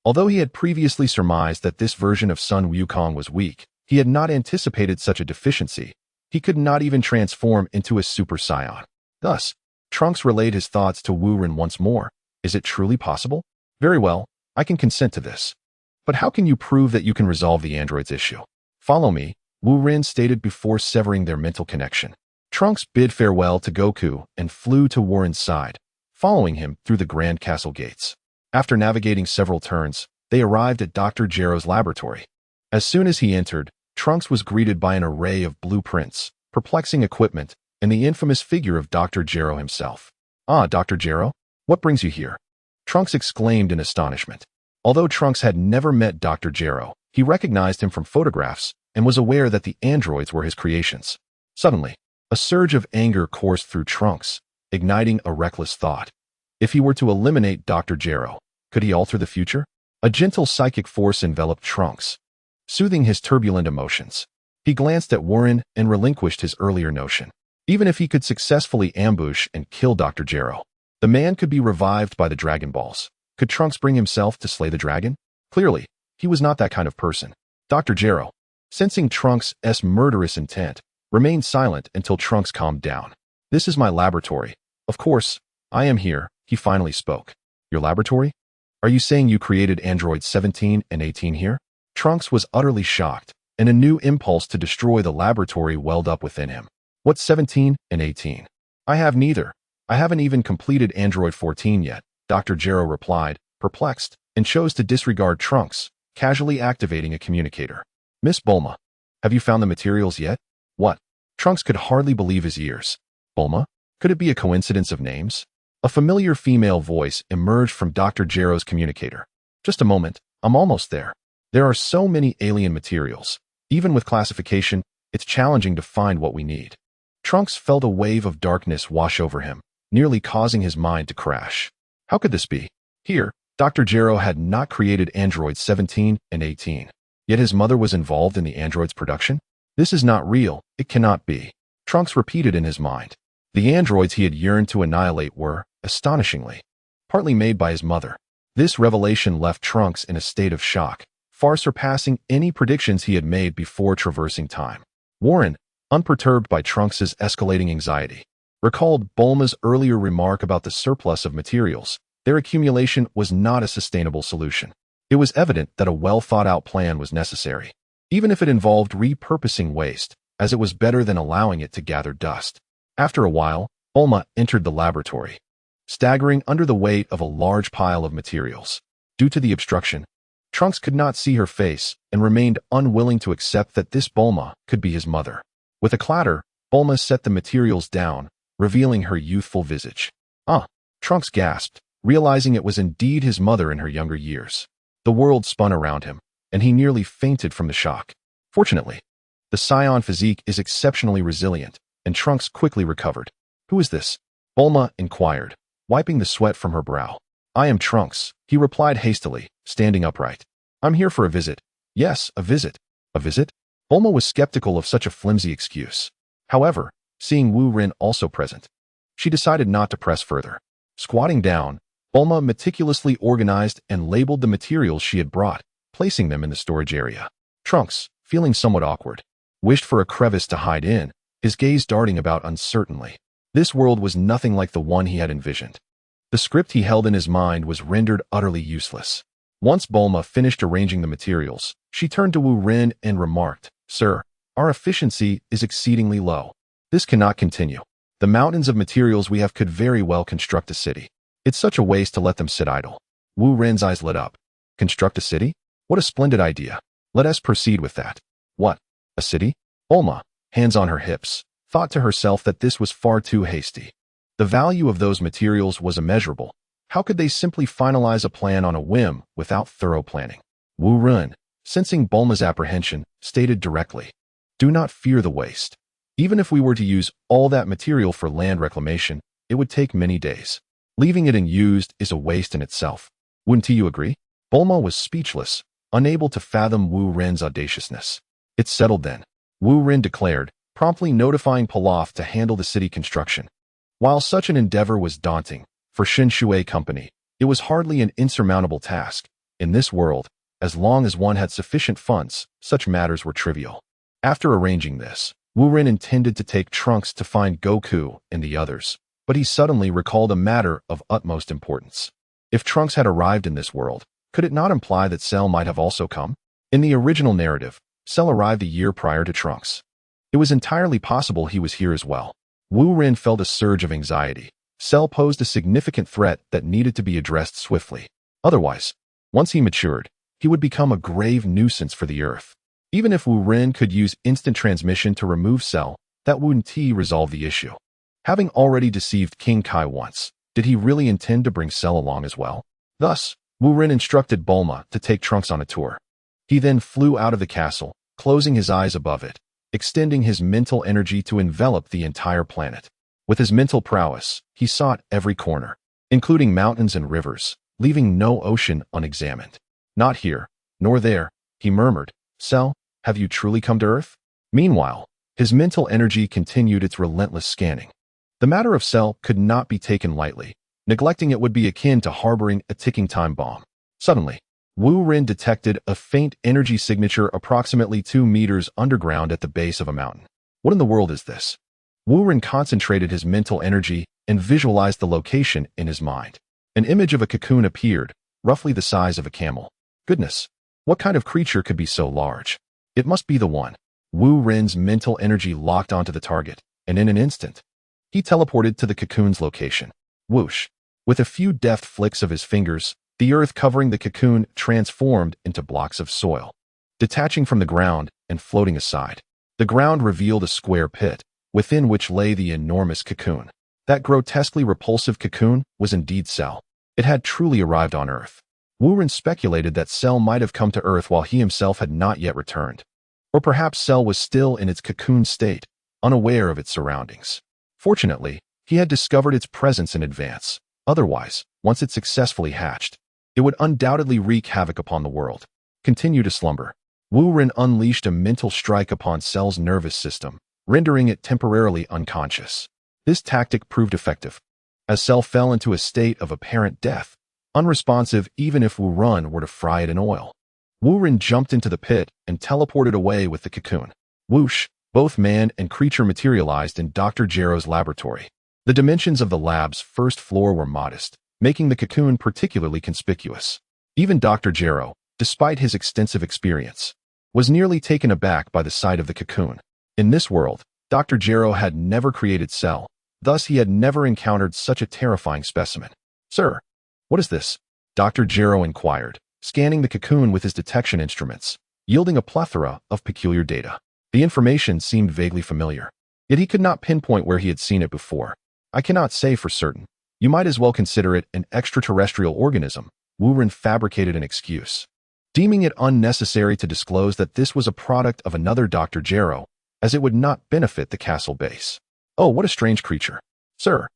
Although he had previously surmised that this version of Sun Wukong was weak, he had not anticipated such a deficiency. He could not even transform into a Super Saiyan. Thus, Trunks relayed his thoughts to Wu Rin once more. Is it truly possible? Very well, I can consent to this. But how can you prove that you can resolve the android's issue? Follow me, Wu Rin stated before severing their mental connection. Trunks bid farewell to Goku and flew to Wu Rin's side, following him through the Grand Castle gates. After navigating several turns, they arrived at Dr. Gero's laboratory. As soon as he entered, Trunks was greeted by an array of blueprints, perplexing equipment, and the infamous figure of Dr. Gero himself. "Ah, Dr. Gero, what brings you here?" Trunks exclaimed in astonishment. Although Trunks had never met Dr. Gero, he recognized him from photographs and was aware that the androids were his creations. Suddenly, a surge of anger coursed through Trunks, igniting a reckless thought. If he were to eliminate Dr. Gero, could he alter the future? A gentle psychic force enveloped Trunks, soothing his turbulent emotions. He glanced at Wu Rin and relinquished his earlier notion. Even if he could successfully ambush and kill Dr. Gero, the man could be revived by the Dragon Balls. Could Trunks bring himself to slay the dragon? Clearly, he was not that kind of person. Dr. Gero, sensing Trunks' murderous intent, remained silent until Trunks calmed down. This is my laboratory. Of course, I am here, he finally spoke. Your laboratory? Are you saying you created androids 17 and 18 here? Trunks was utterly shocked, and a new impulse to destroy the laboratory welled up within him. What's 17 and 18? I have neither. I haven't even completed Android 14 yet, Dr. Gero replied, perplexed, and chose to disregard Trunks, casually activating a communicator. Miss Bulma, have you found the materials yet? What? Trunks could hardly believe his ears. Bulma? Could it be a coincidence of names? A familiar female voice emerged from Dr. Gero's communicator. Just a moment, I'm almost there. There are so many alien materials. Even with classification, it's challenging to find what we need. Trunks felt a wave of darkness wash over him, nearly causing his mind to crash. How could this be? Here, Dr. Gero had not created androids 17 and 18. Yet his mother was involved in the android's production? This is not real, it cannot be. Trunks repeated in his mind. The androids he had yearned to annihilate were, astonishingly, partly made by his mother. This revelation left Trunks in a state of shock, far surpassing any predictions he had made before traversing time. Warren, unperturbed by Trunks's escalating anxiety, recalled Bulma's earlier remark about the surplus of materials. Their accumulation was not a sustainable solution. It was evident that a well-thought-out plan was necessary, even if it involved repurposing waste, as it was better than allowing it to gather dust. After a while, Bulma entered the laboratory, staggering under the weight of a large pile of materials. Due to the obstruction, Trunks could not see her face and remained unwilling to accept that this Bulma could be his mother. With a clatter, Bulma set the materials down, revealing her youthful visage. Trunks gasped, realizing it was indeed his mother in her younger years. The world spun around him, and he nearly fainted from the shock. Fortunately, the Scion physique is exceptionally resilient, and Trunks quickly recovered. Who is this? Bulma inquired, wiping the sweat from her brow. I am Trunks, he replied hastily, standing upright. I'm here for a visit. Yes, a visit. A visit? Bulma was skeptical of such a flimsy excuse. However, seeing Wu Ren also present, she decided not to press further. Squatting down, Bulma meticulously organized and labeled the materials she had brought, placing them in the storage area. Trunks, feeling somewhat awkward, wished for a crevice to hide in, his gaze darting about uncertainly. This world was nothing like the one he had envisioned. The script he held in his mind was rendered utterly useless. Once Bulma finished arranging the materials, she turned to Wu Ren and remarked, Sir, our efficiency is exceedingly low. This cannot continue. The mountains of materials we have could very well construct a city. It's such a waste to let them sit idle. Wu Ren's eyes lit up. Construct a city? What a splendid idea. Let us proceed with that. What? A city? Bulma, hands on her hips, thought to herself that this was far too hasty. The value of those materials was immeasurable. How could they simply finalize a plan on a whim without thorough planning? Wu Ren, sensing Bulma's apprehension, stated directly, Do not fear the waste. Even if we were to use all that material for land reclamation, it would take many days. Leaving it unused is a waste in itself. Wouldn't you agree? Bulma was speechless, unable to fathom Wu Ren's audaciousness. It's settled then, Wu Ren declared, promptly notifying Pilaf to handle the city construction. While such an endeavor was daunting, for Shin Shui Company, it was hardly an insurmountable task. In this world, as long as one had sufficient funds, such matters were trivial. After arranging this, Wu Ren intended to take Trunks to find Goku and the others, but he suddenly recalled a matter of utmost importance. If Trunks had arrived in this world, could it not imply that Cell might have also come? In the original narrative, Cell arrived a year prior to Trunks. It was entirely possible he was here as well. Wu Ren felt a surge of anxiety. Cell posed a significant threat that needed to be addressed swiftly. Otherwise, once he matured, he would become a grave nuisance for the Earth. Even if Wu Ren could use instant transmission to remove Cell, that wouldn't resolve the issue. Having already deceived King Kai once, did he really intend to bring Cell along as well? Thus, Wu Ren instructed Bulma to take Trunks on a tour. He then flew out of the castle, closing his eyes above it, extending his mental energy to envelop the entire planet. With his mental prowess, he sought every corner, including mountains and rivers, leaving no ocean unexamined. Not here, nor there, he murmured. Cell, have you truly come to Earth? Meanwhile, his mental energy continued its relentless scanning. The matter of Cell could not be taken lightly. Neglecting it would be akin to harboring a ticking time bomb. Suddenly, Wu Ren detected a faint energy signature approximately 2 meters underground at the base of a mountain. What in the world is this? Wu Ren concentrated his mental energy and visualized the location in his mind. An image of a cocoon appeared, roughly the size of a camel. Goodness, what kind of creature could be so large? It must be the one. Wu Ren's mental energy locked onto the target, and in an instant, he teleported to the cocoon's location. Whoosh! With a few deft flicks of his fingers, the earth covering the cocoon transformed into blocks of soil, detaching from the ground and floating aside. The ground revealed a square pit, within which lay the enormous cocoon. That grotesquely repulsive cocoon was indeed Cell. It had truly arrived on Earth. Wu Ren speculated that Cell might have come to Earth while he himself had not yet returned. Or perhaps Cell was still in its cocoon state, unaware of its surroundings. Fortunately, he had discovered its presence in advance. Otherwise, once it successfully hatched, it would undoubtedly wreak havoc upon the world. Continue to slumber. Wu Ren unleashed a mental strike upon Cell's nervous system, rendering it temporarily unconscious. This tactic proved effective, as Cell fell into a state of apparent death, unresponsive even if Wu Ren were to fry it in oil. Wu Ren jumped into the pit and teleported away with the cocoon. Whoosh! Both man and creature materialized in Dr. Jero's laboratory. The dimensions of the lab's first floor were modest, making the cocoon particularly conspicuous. Even Dr. Jero, despite his extensive experience, was nearly taken aback by the sight of the cocoon. In this world, Dr. Jero had never created Cell, thus he had never encountered such a terrifying specimen. Sir, what is this? Dr. Jero inquired, scanning the cocoon with his detection instruments, yielding a plethora of peculiar data. The information seemed vaguely familiar, yet he could not pinpoint where he had seen it before. I cannot say for certain. You might as well consider it an extraterrestrial organism. Wu Ren fabricated an excuse, deeming it unnecessary to disclose that this was a product of another Dr. Jero, as it would not benefit the castle base. Oh, what a strange creature. Sir,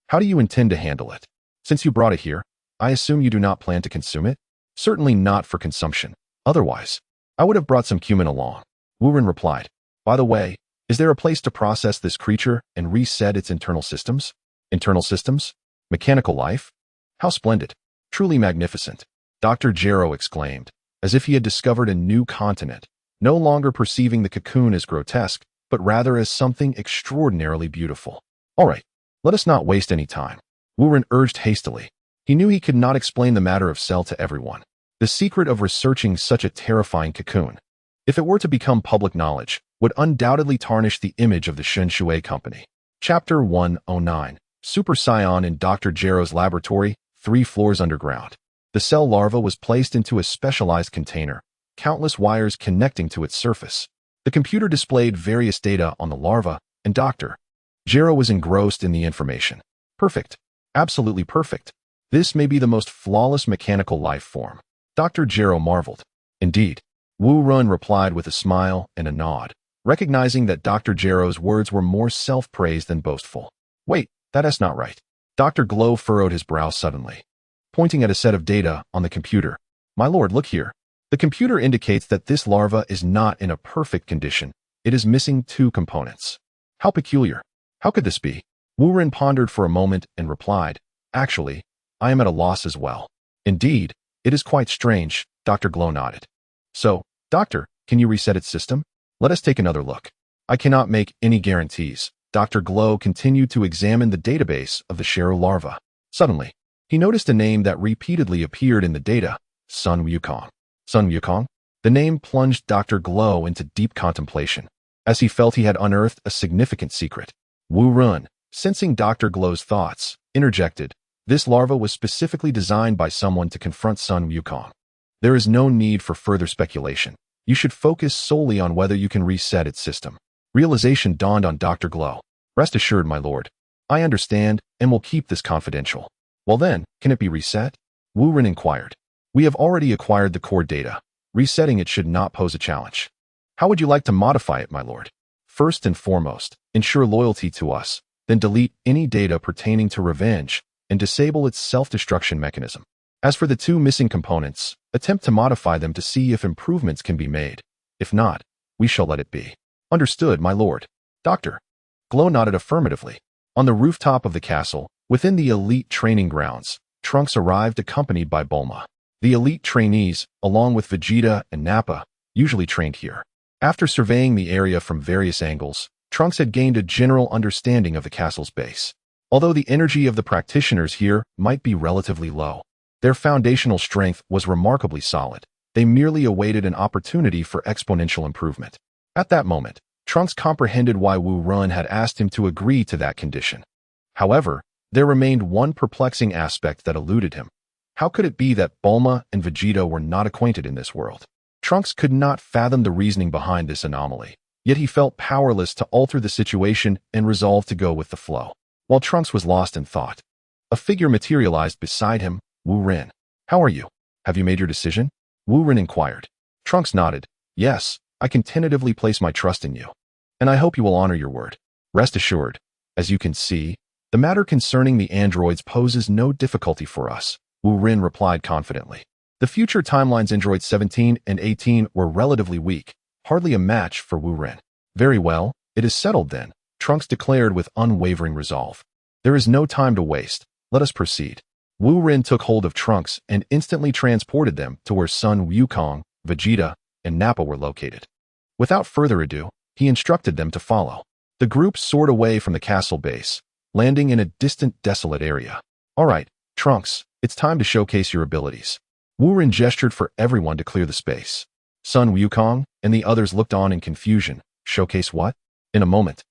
how do you intend to handle it? Since you brought it here, I assume you do not plan to consume it? Certainly not for consumption. Otherwise, I would have brought some cumin along. Wu Ren replied. By the way, is there a place to process this creature and reset its internal systems? Internal systems? Mechanical life? How splendid. Truly magnificent. Dr. Jero exclaimed, as if he had discovered a new continent, no longer perceiving the cocoon as grotesque, but rather as something extraordinarily beautiful. All right, let us not waste any time. Wu Ren urged hastily. He knew he could not explain the matter of Cell to everyone. The secret of researching such a terrifying cocoon, if it were to become public knowledge, would undoubtedly tarnish the image of the Shen Shui Company. Chapter 109. Super Scion in Dr. Jero's laboratory, 3 floors underground. The cell larva was placed into a specialized container, countless wires connecting to its surface. The computer displayed various data on the larva, and Dr. Jero was engrossed in the information. Perfect. Absolutely perfect. This may be the most flawless mechanical life form. Dr. Jero marveled. Indeed. Wu Ren replied with a smile and a nod, recognizing that Dr. Jero's words were more self-praise than boastful. Wait, that's not right. Dr. Glow furrowed his brow suddenly, pointing at a set of data on the computer. My lord, look here. The computer indicates that this larva is not in a perfect condition. It is missing 2 components. How peculiar. How could this be? Wu Ren pondered for a moment and replied, Actually, I am at a loss as well. Indeed, it is quite strange, Dr. Glow nodded. So, Doctor, can you reset its system? Let us take another look. I cannot make any guarantees. Dr. Glow continued to examine the database of the Shero larva. Suddenly, he noticed a name that repeatedly appeared in the data, Sun Wukong. Sun Wukong? The name plunged Dr. Glow into deep contemplation, as he felt he had unearthed a significant secret. Wu Ren, sensing Dr. Glow's thoughts, interjected. This larva was specifically designed by someone to confront Sun Wukong. There is no need for further speculation. You should focus solely on whether you can reset its system. Realization dawned on Dr. Glow. Rest assured, my lord. I understand and will keep this confidential. Well then, can it be reset? Wu Ren inquired. We have already acquired the core data. Resetting it should not pose a challenge. How would you like to modify it, my lord? First and foremost, ensure loyalty to us, then delete any data pertaining to revenge and disable its self-destruction mechanism. As for the 2 missing components, attempt to modify them to see if improvements can be made. If not, we shall let it be. Understood, my lord. Doctor. Glow nodded affirmatively. On the rooftop of the castle, within the elite training grounds, Trunks arrived accompanied by Bulma. The elite trainees, along with Vegeta and Nappa, usually trained here. After surveying the area from various angles, Trunks had gained a general understanding of the castle's base. Although the energy of the practitioners here might be relatively low, their foundational strength was remarkably solid. They merely awaited an opportunity for exponential improvement. At that moment, Trunks comprehended why Wu Run had asked him to agree to that condition. However, there remained one perplexing aspect that eluded him. How could it be that Bulma and Vegeta were not acquainted in this world? Trunks could not fathom the reasoning behind this anomaly, yet he felt powerless to alter the situation and resolved to go with the flow. While Trunks was lost in thought, a figure materialized beside him. Wu Ren. How are you? Have you made your decision? Wu Ren inquired. Trunks nodded. Yes, I can tentatively place my trust in you. And I hope you will honor your word. Rest assured, as you can see, the matter concerning the androids poses no difficulty for us, Wu Ren replied confidently. The future timelines androids 17 and 18 were relatively weak, hardly a match for Wu Ren. Very well, it is settled then, Trunks declared with unwavering resolve. There is no time to waste. Let us proceed. Wu Ren took hold of Trunks and instantly transported them to where Sun Wukong, Vegeta, and Nappa were located. Without further ado, he instructed them to follow. The group soared away from the castle base, landing in a distant, desolate area. All right, Trunks, it's time to showcase your abilities. Wu Ren gestured for everyone to clear the space. Sun Wukong and the others looked on in confusion. Showcase what? In a moment.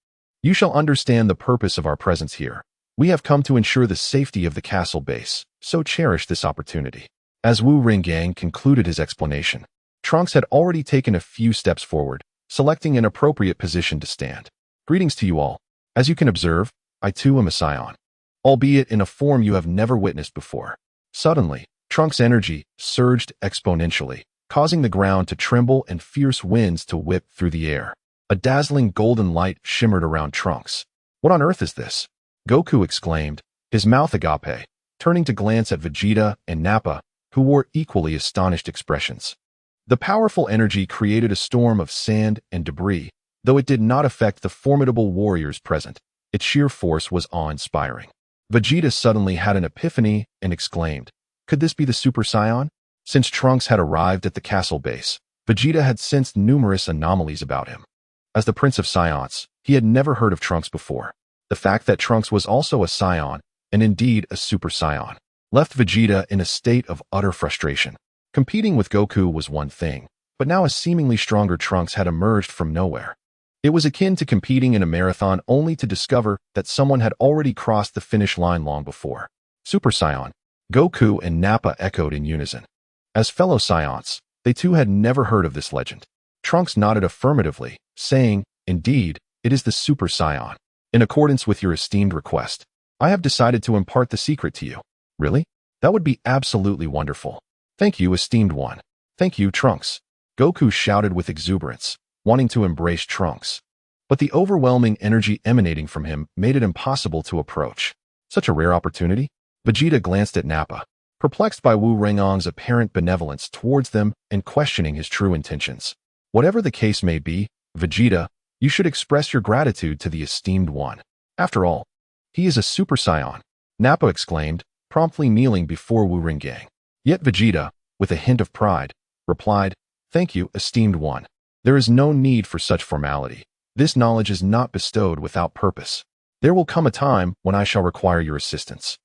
You shall understand the purpose of our presence here. We have come to ensure the safety of the castle base, so cherish this opportunity. As Wu Ringang concluded his explanation, Trunks had already taken a few steps forward, selecting an appropriate position to stand. Greetings to you all. As you can observe, I too am a scion, albeit in a form you have never witnessed before. Suddenly, Trunks' energy surged exponentially, causing the ground to tremble and fierce winds to whip through the air. A dazzling golden light shimmered around Trunks. What on earth is this? Goku exclaimed, his mouth agape, turning to glance at Vegeta and Nappa, who wore equally astonished expressions. The powerful energy created a storm of sand and debris, though it did not affect the formidable warriors present. Its sheer force was awe-inspiring. Vegeta suddenly had an epiphany and exclaimed, could this be the Super Saiyan? Since Trunks had arrived at the castle base, Vegeta had sensed numerous anomalies about him. As the Prince of Science, he had never heard of Trunks before. The fact that Trunks was also a Saiyan, and indeed a Super Saiyan, left Vegeta in a state of utter frustration. Competing with Goku was one thing, but now a seemingly stronger Trunks had emerged from nowhere. It was akin to competing in a marathon only to discover that someone had already crossed the finish line long before. Super Saiyan, Goku and Nappa echoed in unison. As fellow Saiyans, they too had never heard of this legend. Trunks nodded affirmatively, saying, indeed, it is the Super Saiyan. In accordance with your esteemed request, I have decided to impart the secret to you. Really? That would be absolutely wonderful. Thank you, esteemed one. Thank you, Trunks. Goku shouted with exuberance, wanting to embrace Trunks. But the overwhelming energy emanating from him made it impossible to approach. Such a rare opportunity? Vegeta glanced at Nappa, perplexed by Wu Rengong's apparent benevolence towards them and questioning his true intentions. Whatever the case may be, Vegeta, you should express your gratitude to the esteemed one. After all, he is a Super Saiyan, Nappa exclaimed, promptly kneeling before Wu Ringang. Yet Vegeta, with a hint of pride, replied, thank you, esteemed one. There is no need for such formality. This knowledge is not bestowed without purpose. There will come a time when I shall require your assistance.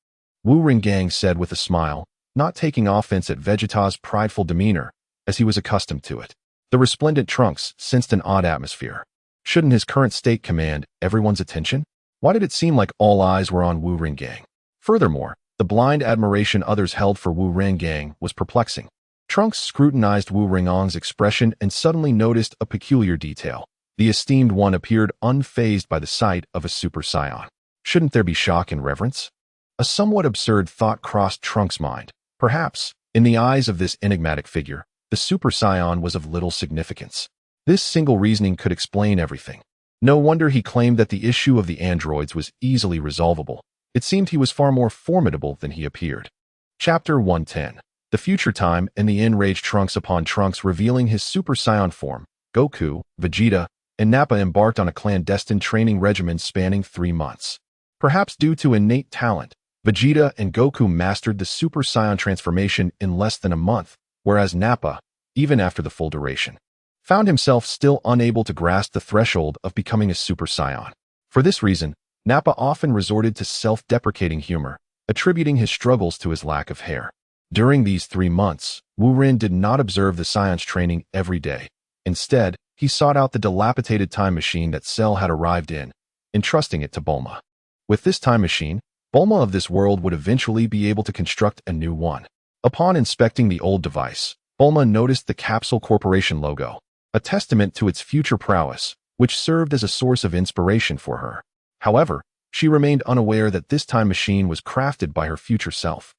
Wu Ringang said with a smile, not taking offense at Vegeta's prideful demeanor, as he was accustomed to it. The resplendent Trunks sensed an odd atmosphere. Shouldn't his current state command everyone's attention? Why did it seem like all eyes were on Wu Ringang? Furthermore, the blind admiration others held for Wu Ringang was perplexing. Trunks scrutinized Wu Ringong's expression and suddenly noticed a peculiar detail. The esteemed one appeared unfazed by the sight of a Super Saiyan. Shouldn't there be shock and reverence? A somewhat absurd thought crossed Trunks' mind. Perhaps, in the eyes of this enigmatic figure, the Super Saiyan was of little significance. This single reasoning could explain everything. No wonder he claimed that the issue of the androids was easily resolvable. It seemed he was far more formidable than he appeared. Chapter 110. The Future Time and the Enraged Trunks. Upon Trunks revealing his Super Saiyan form, Goku, Vegeta, and Nappa embarked on a clandestine training regimen spanning 3 months. Perhaps due to innate talent, Vegeta and Goku mastered the Super Saiyan transformation in less than a month, whereas Nappa, even after the full duration, found himself still unable to grasp the threshold of becoming a Super Saiyan. For this reason, Nappa often resorted to self-deprecating humor, attributing his struggles to his lack of hair. During these 3 months, Wu Ren did not observe the Scion's training every day. Instead, he sought out the dilapidated time machine that Cell had arrived in, entrusting it to Bulma. With this time machine, Bulma of this world would eventually be able to construct a new one. Upon inspecting the old device, Bulma noticed the Capsule Corporation logo, a testament to its future prowess, which served as a source of inspiration for her. However, she remained unaware that this time machine was crafted by her future self.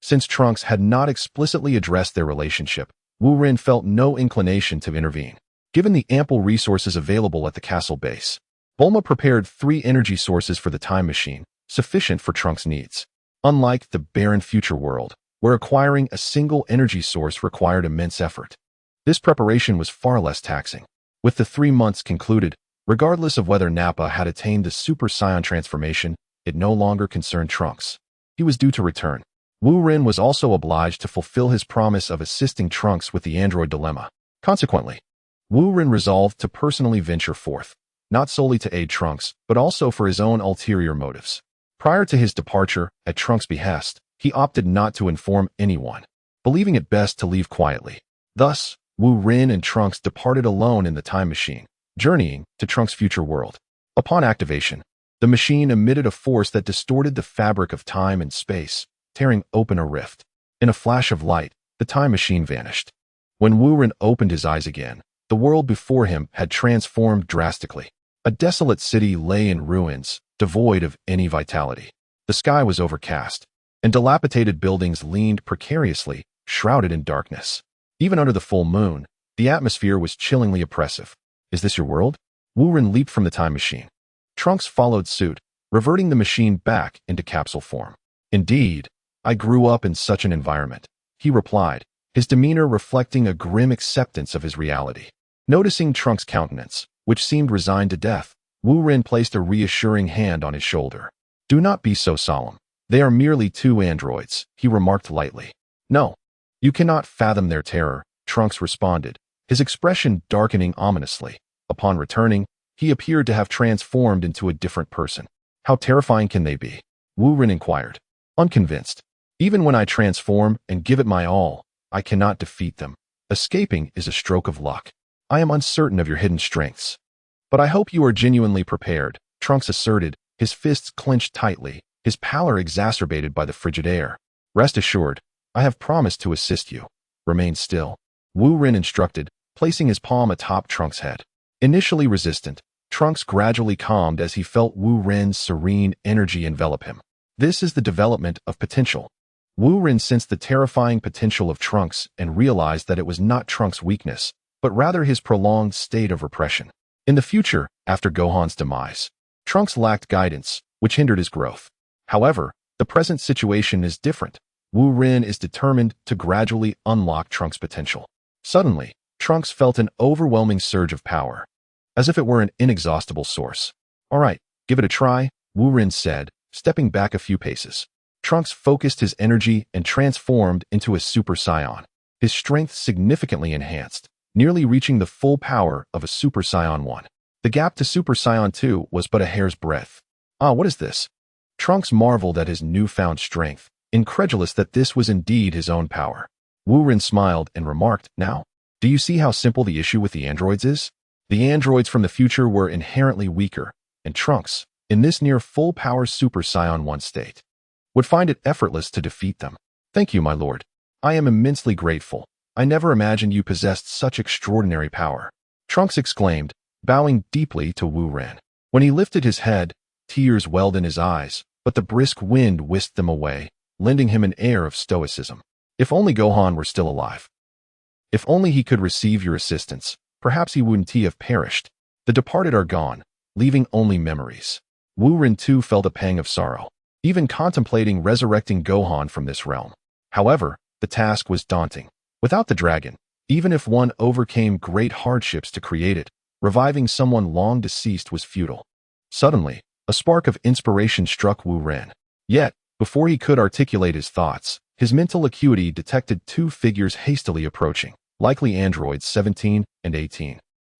Since Trunks had not explicitly addressed their relationship, Wu Ren felt no inclination to intervene. Given the ample resources available at the castle base, Bulma prepared 3 energy sources for the time machine, sufficient for Trunks' needs. Unlike the barren future world, where acquiring a single energy source required immense effort, this preparation was far less taxing. With the 3 months concluded, regardless of whether Nappa had attained the Super Saiyan transformation, it no longer concerned Trunks. He was due to return. Wu Ren was also obliged to fulfill his promise of assisting Trunks with the android dilemma. Consequently, Wu Ren resolved to personally venture forth, not solely to aid Trunks, but also for his own ulterior motives. Prior to his departure, at Trunks' behest, he opted not to inform anyone, believing it best to leave quietly. Thus, Wu Ren and Trunks departed alone in the time machine, journeying to Trunks' future world. Upon activation, the machine emitted a force that distorted the fabric of time and space, tearing open a rift. In a flash of light, the time machine vanished. When Wu Ren opened his eyes again, the world before him had transformed drastically. A desolate city lay in ruins, devoid of any vitality. The sky was overcast, and dilapidated buildings leaned precariously, shrouded in darkness. Even under the full moon, the atmosphere was chillingly oppressive. Is this your world? Wu Ren leaped from the time machine. Trunks followed suit, reverting the machine back into capsule form. Indeed, I grew up in such an environment, he replied, his demeanor reflecting a grim acceptance of his reality. Noticing Trunks' countenance, which seemed resigned to death, Wu Ren placed a reassuring hand on his shoulder. Do not be so solemn. They are merely 2 androids, he remarked lightly. No, you cannot fathom their terror, Trunks responded, his expression darkening ominously. Upon returning, he appeared to have transformed into a different person. How terrifying can they be? Wu Ren inquired. Unconvinced. Even when I transform and give it my all, I cannot defeat them. Escaping is a stroke of luck. I am uncertain of your hidden strengths. But I hope you are genuinely prepared, Trunks asserted, his fists clenched tightly, his pallor exacerbated by the frigid air. Rest assured, I have promised to assist you. Remain still, Wu Ren instructed, placing his palm atop Trunks' head. Initially resistant, Trunks gradually calmed as he felt Wu Ren's serene energy envelop him. This is the development of potential. Wu Ren sensed the terrifying potential of Trunks and realized that it was not Trunks' weakness, but rather his prolonged state of repression. In the future, after Gohan's demise, Trunks lacked guidance, which hindered his growth. However, the present situation is different. Wu Ren is determined to gradually unlock Trunks' potential. Suddenly, Trunks felt an overwhelming surge of power, as if it were an inexhaustible source. All right, give it a try, Wu Ren said, stepping back a few paces. Trunks focused his energy and transformed into a Super Saiyan, his strength significantly enhanced, nearly reaching the full power of a Super Saiyan 1. The gap to Super Saiyan 2 was but a hair's breadth. Ah, what is this? Trunks marveled at his newfound strength, incredulous that this was indeed his own power. Wu Ren smiled and remarked, Now, do you see how simple the issue with the androids is? The androids from the future were inherently weaker, and Trunks, in this near full power Super Saiyan 1 state, would find it effortless to defeat them. Thank you, my lord. I am immensely grateful. I never imagined you possessed such extraordinary power, Trunks exclaimed, bowing deeply to Wu Ren. When he lifted his head, tears welled in his eyes, but the brisk wind whisked them away, lending him an air of stoicism. If only Gohan were still alive. If only he could receive your assistance, perhaps he wouldn't have perished. The departed are gone, leaving only memories. Wu Ren too felt a pang of sorrow, even contemplating resurrecting Gohan from this realm. However, the task was daunting. Without the dragon, even if one overcame great hardships to create it, reviving someone long deceased was futile. Suddenly, a spark of inspiration struck Wu Ren. Yet, before he could articulate his thoughts, his mental acuity detected 2 figures hastily approaching. likely androids 17 and 18.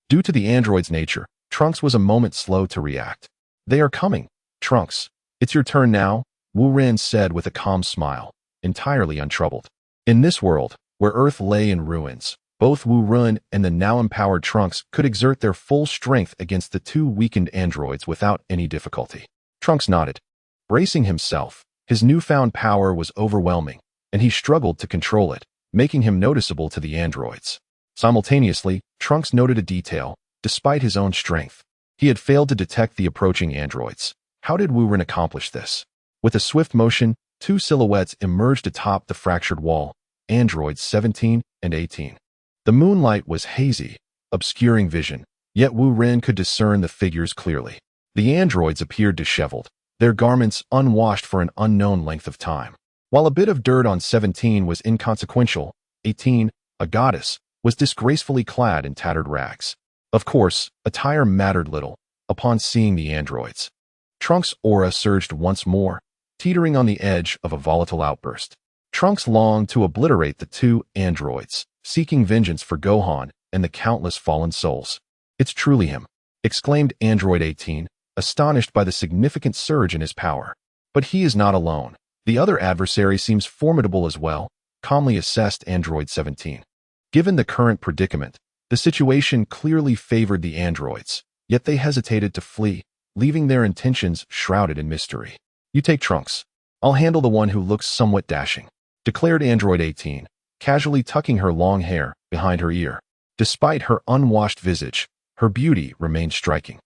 Due to the android's nature, Trunks was a moment slow to react. They are coming. Trunks, it's your turn now, Wu Ren said with a calm smile, entirely untroubled. In this world, where Earth lay in ruins, both Wu Ren and the now empowered Trunks could exert their full strength against the two weakened androids without any difficulty. Trunks nodded. Bracing himself, his newfound power was overwhelming, and he struggled to control it, making him noticeable to the androids. Simultaneously, Trunks noted a detail. Despite his own strength, he had failed to detect the approaching androids. How did Wu Ren accomplish this? With a swift motion, two silhouettes emerged atop the fractured wall, androids 17 and 18. The moonlight was hazy, obscuring vision, yet Wu Ren could discern the figures clearly. The androids appeared disheveled, their garments unwashed for an unknown length of time. While a bit of dirt on 17 was inconsequential, 18, a goddess, was disgracefully clad in tattered rags. Of course, attire mattered little upon seeing the androids. Trunks' aura surged once more, teetering on the edge of a volatile outburst. Trunks longed to obliterate the two androids, seeking vengeance for Gohan and the countless fallen souls. It's truly him, exclaimed Android 18, astonished by the significant surge in his power. But he is not alone. The other adversary seems formidable as well, calmly assessed Android 17. Given the current predicament, the situation clearly favored the androids, yet they hesitated to flee, leaving their intentions shrouded in mystery. You take Trunks. I'll handle the one who looks somewhat dashing, declared Android 18, casually tucking her long hair behind her ear. Despite her unwashed visage, her beauty remained striking.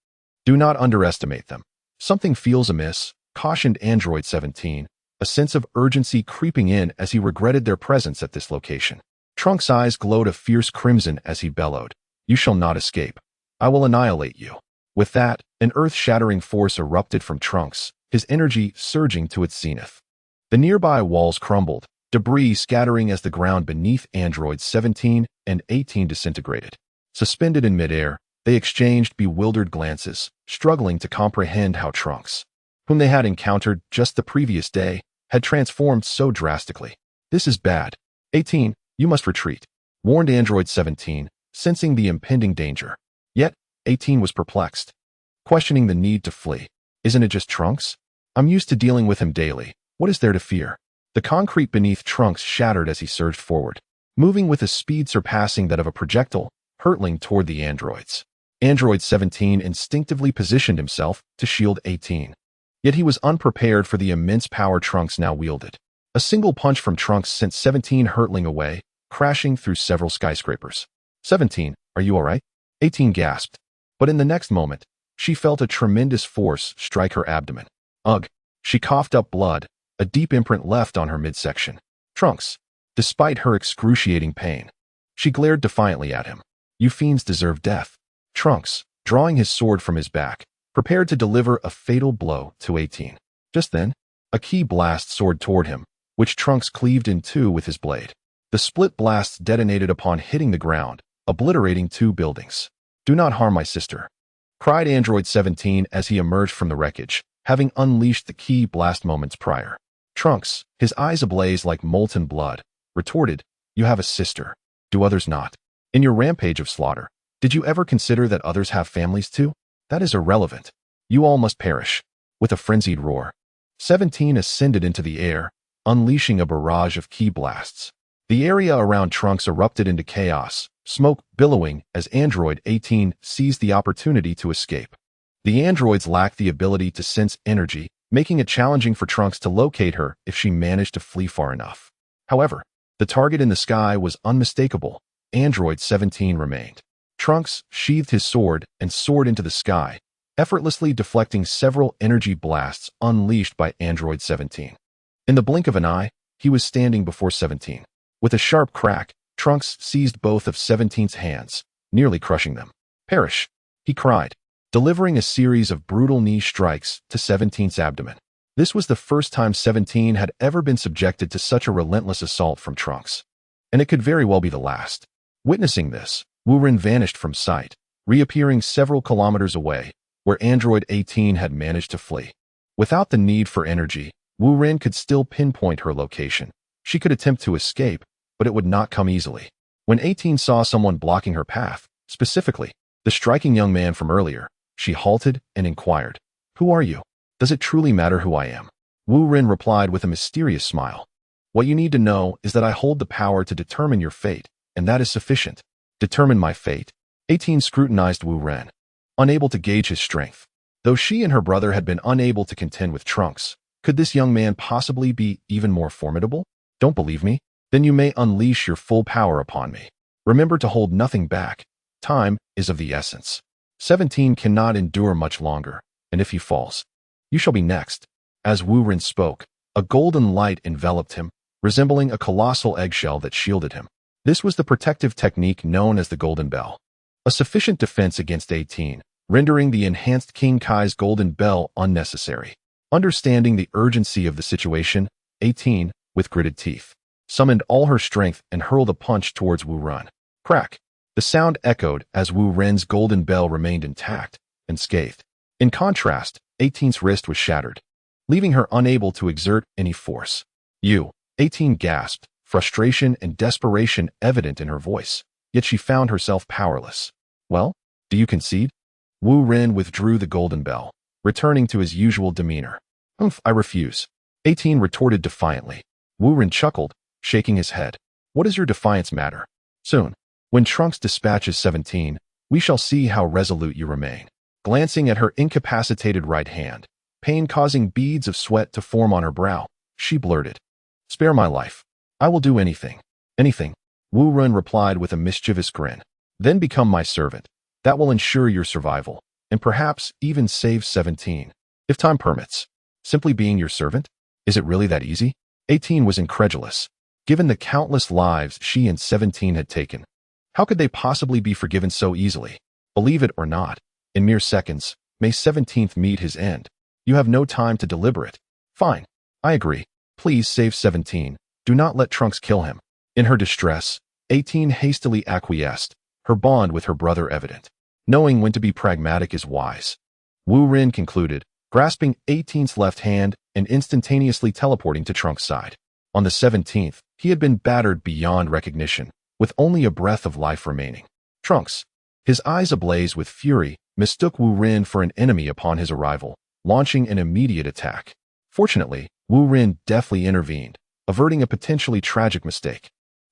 Do not underestimate them. Something feels amiss, cautioned Android 17, a sense of urgency creeping in as he regretted their presence at this location. Trunks' eyes glowed a fierce crimson as he bellowed, "You shall not escape. I will annihilate you." With that, an earth-shattering force erupted from Trunks, his energy surging to its zenith. The nearby walls crumbled, debris scattering as the ground beneath androids 17 and 18 disintegrated. Suspended in midair, they exchanged bewildered glances, struggling to comprehend how Trunks, whom they had encountered just the previous day, had transformed so drastically. This is bad. 18, you must retreat, warned Android 17, sensing the impending danger. Yet, 18 was perplexed, questioning the need to flee. Isn't it just Trunks? I'm used to dealing with him daily. What is there to fear? The concrete beneath Trunks shattered as he surged forward, moving with a speed surpassing that of a projectile, hurtling toward the androids. Android 17 instinctively positioned himself to shield 18. Yet he was unprepared for the immense power Trunks now wielded. A single punch from Trunks sent 17 hurtling away, crashing through several skyscrapers. 17, are you all right? 18 gasped. But in the next moment, she felt a tremendous force strike her abdomen. Ugh! She coughed up blood, a deep imprint left on her midsection. Trunks, despite her excruciating pain, she glared defiantly at him. You fiends deserve death. Trunks, drawing his sword from his back, prepared to deliver a fatal blow to 18. Just then, a ki blast soared toward him, which Trunks cleaved in two with his blade. The split blasts detonated upon hitting the ground, obliterating two buildings. Do not harm my sister, cried Android 17 as he emerged from the wreckage, having unleashed the ki blast moments prior. Trunks, his eyes ablaze like molten blood, retorted, You have a sister. Do others not? In your rampage of slaughter, did you ever consider that others have families too? That is irrelevant. You all must perish. With a frenzied roar, 17 ascended into the air, unleashing a barrage of ki blasts. The area around Trunks erupted into chaos, smoke billowing as Android 18 seized the opportunity to escape. The androids lacked the ability to sense energy, making it challenging for Trunks to locate her if she managed to flee far enough. However, the target in the sky was unmistakable. Android 17 remained. Trunks sheathed his sword and soared into the sky, effortlessly deflecting several energy blasts unleashed by Android 17. In the blink of an eye, he was standing before 17. With a sharp crack, Trunks seized both of 17's hands, nearly crushing them. Perish, he cried, delivering a series of brutal knee strikes to 17's abdomen. This was the first time 17 had ever been subjected to such a relentless assault from Trunks. And it could very well be the last. Witnessing this, Wu Ren vanished from sight, reappearing several kilometers away, where Android 18 had managed to flee. Without the need for energy, Wu Ren could still pinpoint her location. She could attempt to escape, but it would not come easily. When 18 saw someone blocking her path, specifically the striking young man from earlier, she halted and inquired, "Who are you? Does it truly matter who I am?" Wu Ren replied with a mysterious smile. "What you need to know is that I hold the power to determine your fate, and that is sufficient." Determine my fate? 18 scrutinized Wu Ren, unable to gauge his strength. Though she and her brother had been unable to contend with Trunks, could this young man possibly be even more formidable? Don't believe me? Then you may unleash your full power upon me. Remember to hold nothing back. Time is of the essence. 17 cannot endure much longer, and if he falls, you shall be next. As Wu Ren spoke, a golden light enveloped him, resembling a colossal eggshell that shielded him. This was the protective technique known as the Golden Bell, a sufficient defense against 18, rendering the enhanced King Kai's Golden Bell unnecessary. Understanding the urgency of the situation, 18, with gritted teeth, summoned all her strength and hurled a punch towards Wu Ren. Crack! The sound echoed as Wu Ren's Golden Bell remained intact, unscathed. In contrast, 18's wrist was shattered, leaving her unable to exert any force. "You," 18 gasped, frustration and desperation evident in her voice, yet she found herself powerless. "Well, do you concede?" Wu Ren withdrew the Golden Bell, returning to his usual demeanor. "I refuse," 18 retorted defiantly. Wu Ren chuckled, shaking his head. "What does your defiance matter? Soon, when Trunks dispatches 17, we shall see how resolute you remain." Glancing at her incapacitated right hand, pain causing beads of sweat to form on her brow, she blurted, "Spare my life. I will do anything." "Anything," Wu Ren replied with a mischievous grin. "Then become my servant. That will ensure your survival, and perhaps even save 17. If time permits. Simply being your servant? Is it really that easy?" 18 was incredulous. Given the countless lives she and 17 had taken, how could they possibly be forgiven so easily? Believe it or not, in mere seconds, may 17th meet his end. You have no time to deliberate. "Fine. I agree. Please save 17. Do not let Trunks kill him." In her distress, 18 hastily acquiesced, her bond with her brother evident. Knowing when to be pragmatic is wise. Wu Ren concluded, grasping 18's left hand and instantaneously teleporting to Trunks' side. On the 17th, he had been battered beyond recognition, with only a breath of life remaining. Trunks, his eyes ablaze with fury, mistook Wu Ren for an enemy upon his arrival, launching an immediate attack. Fortunately, Wu Ren deftly intervened, averting a potentially tragic mistake.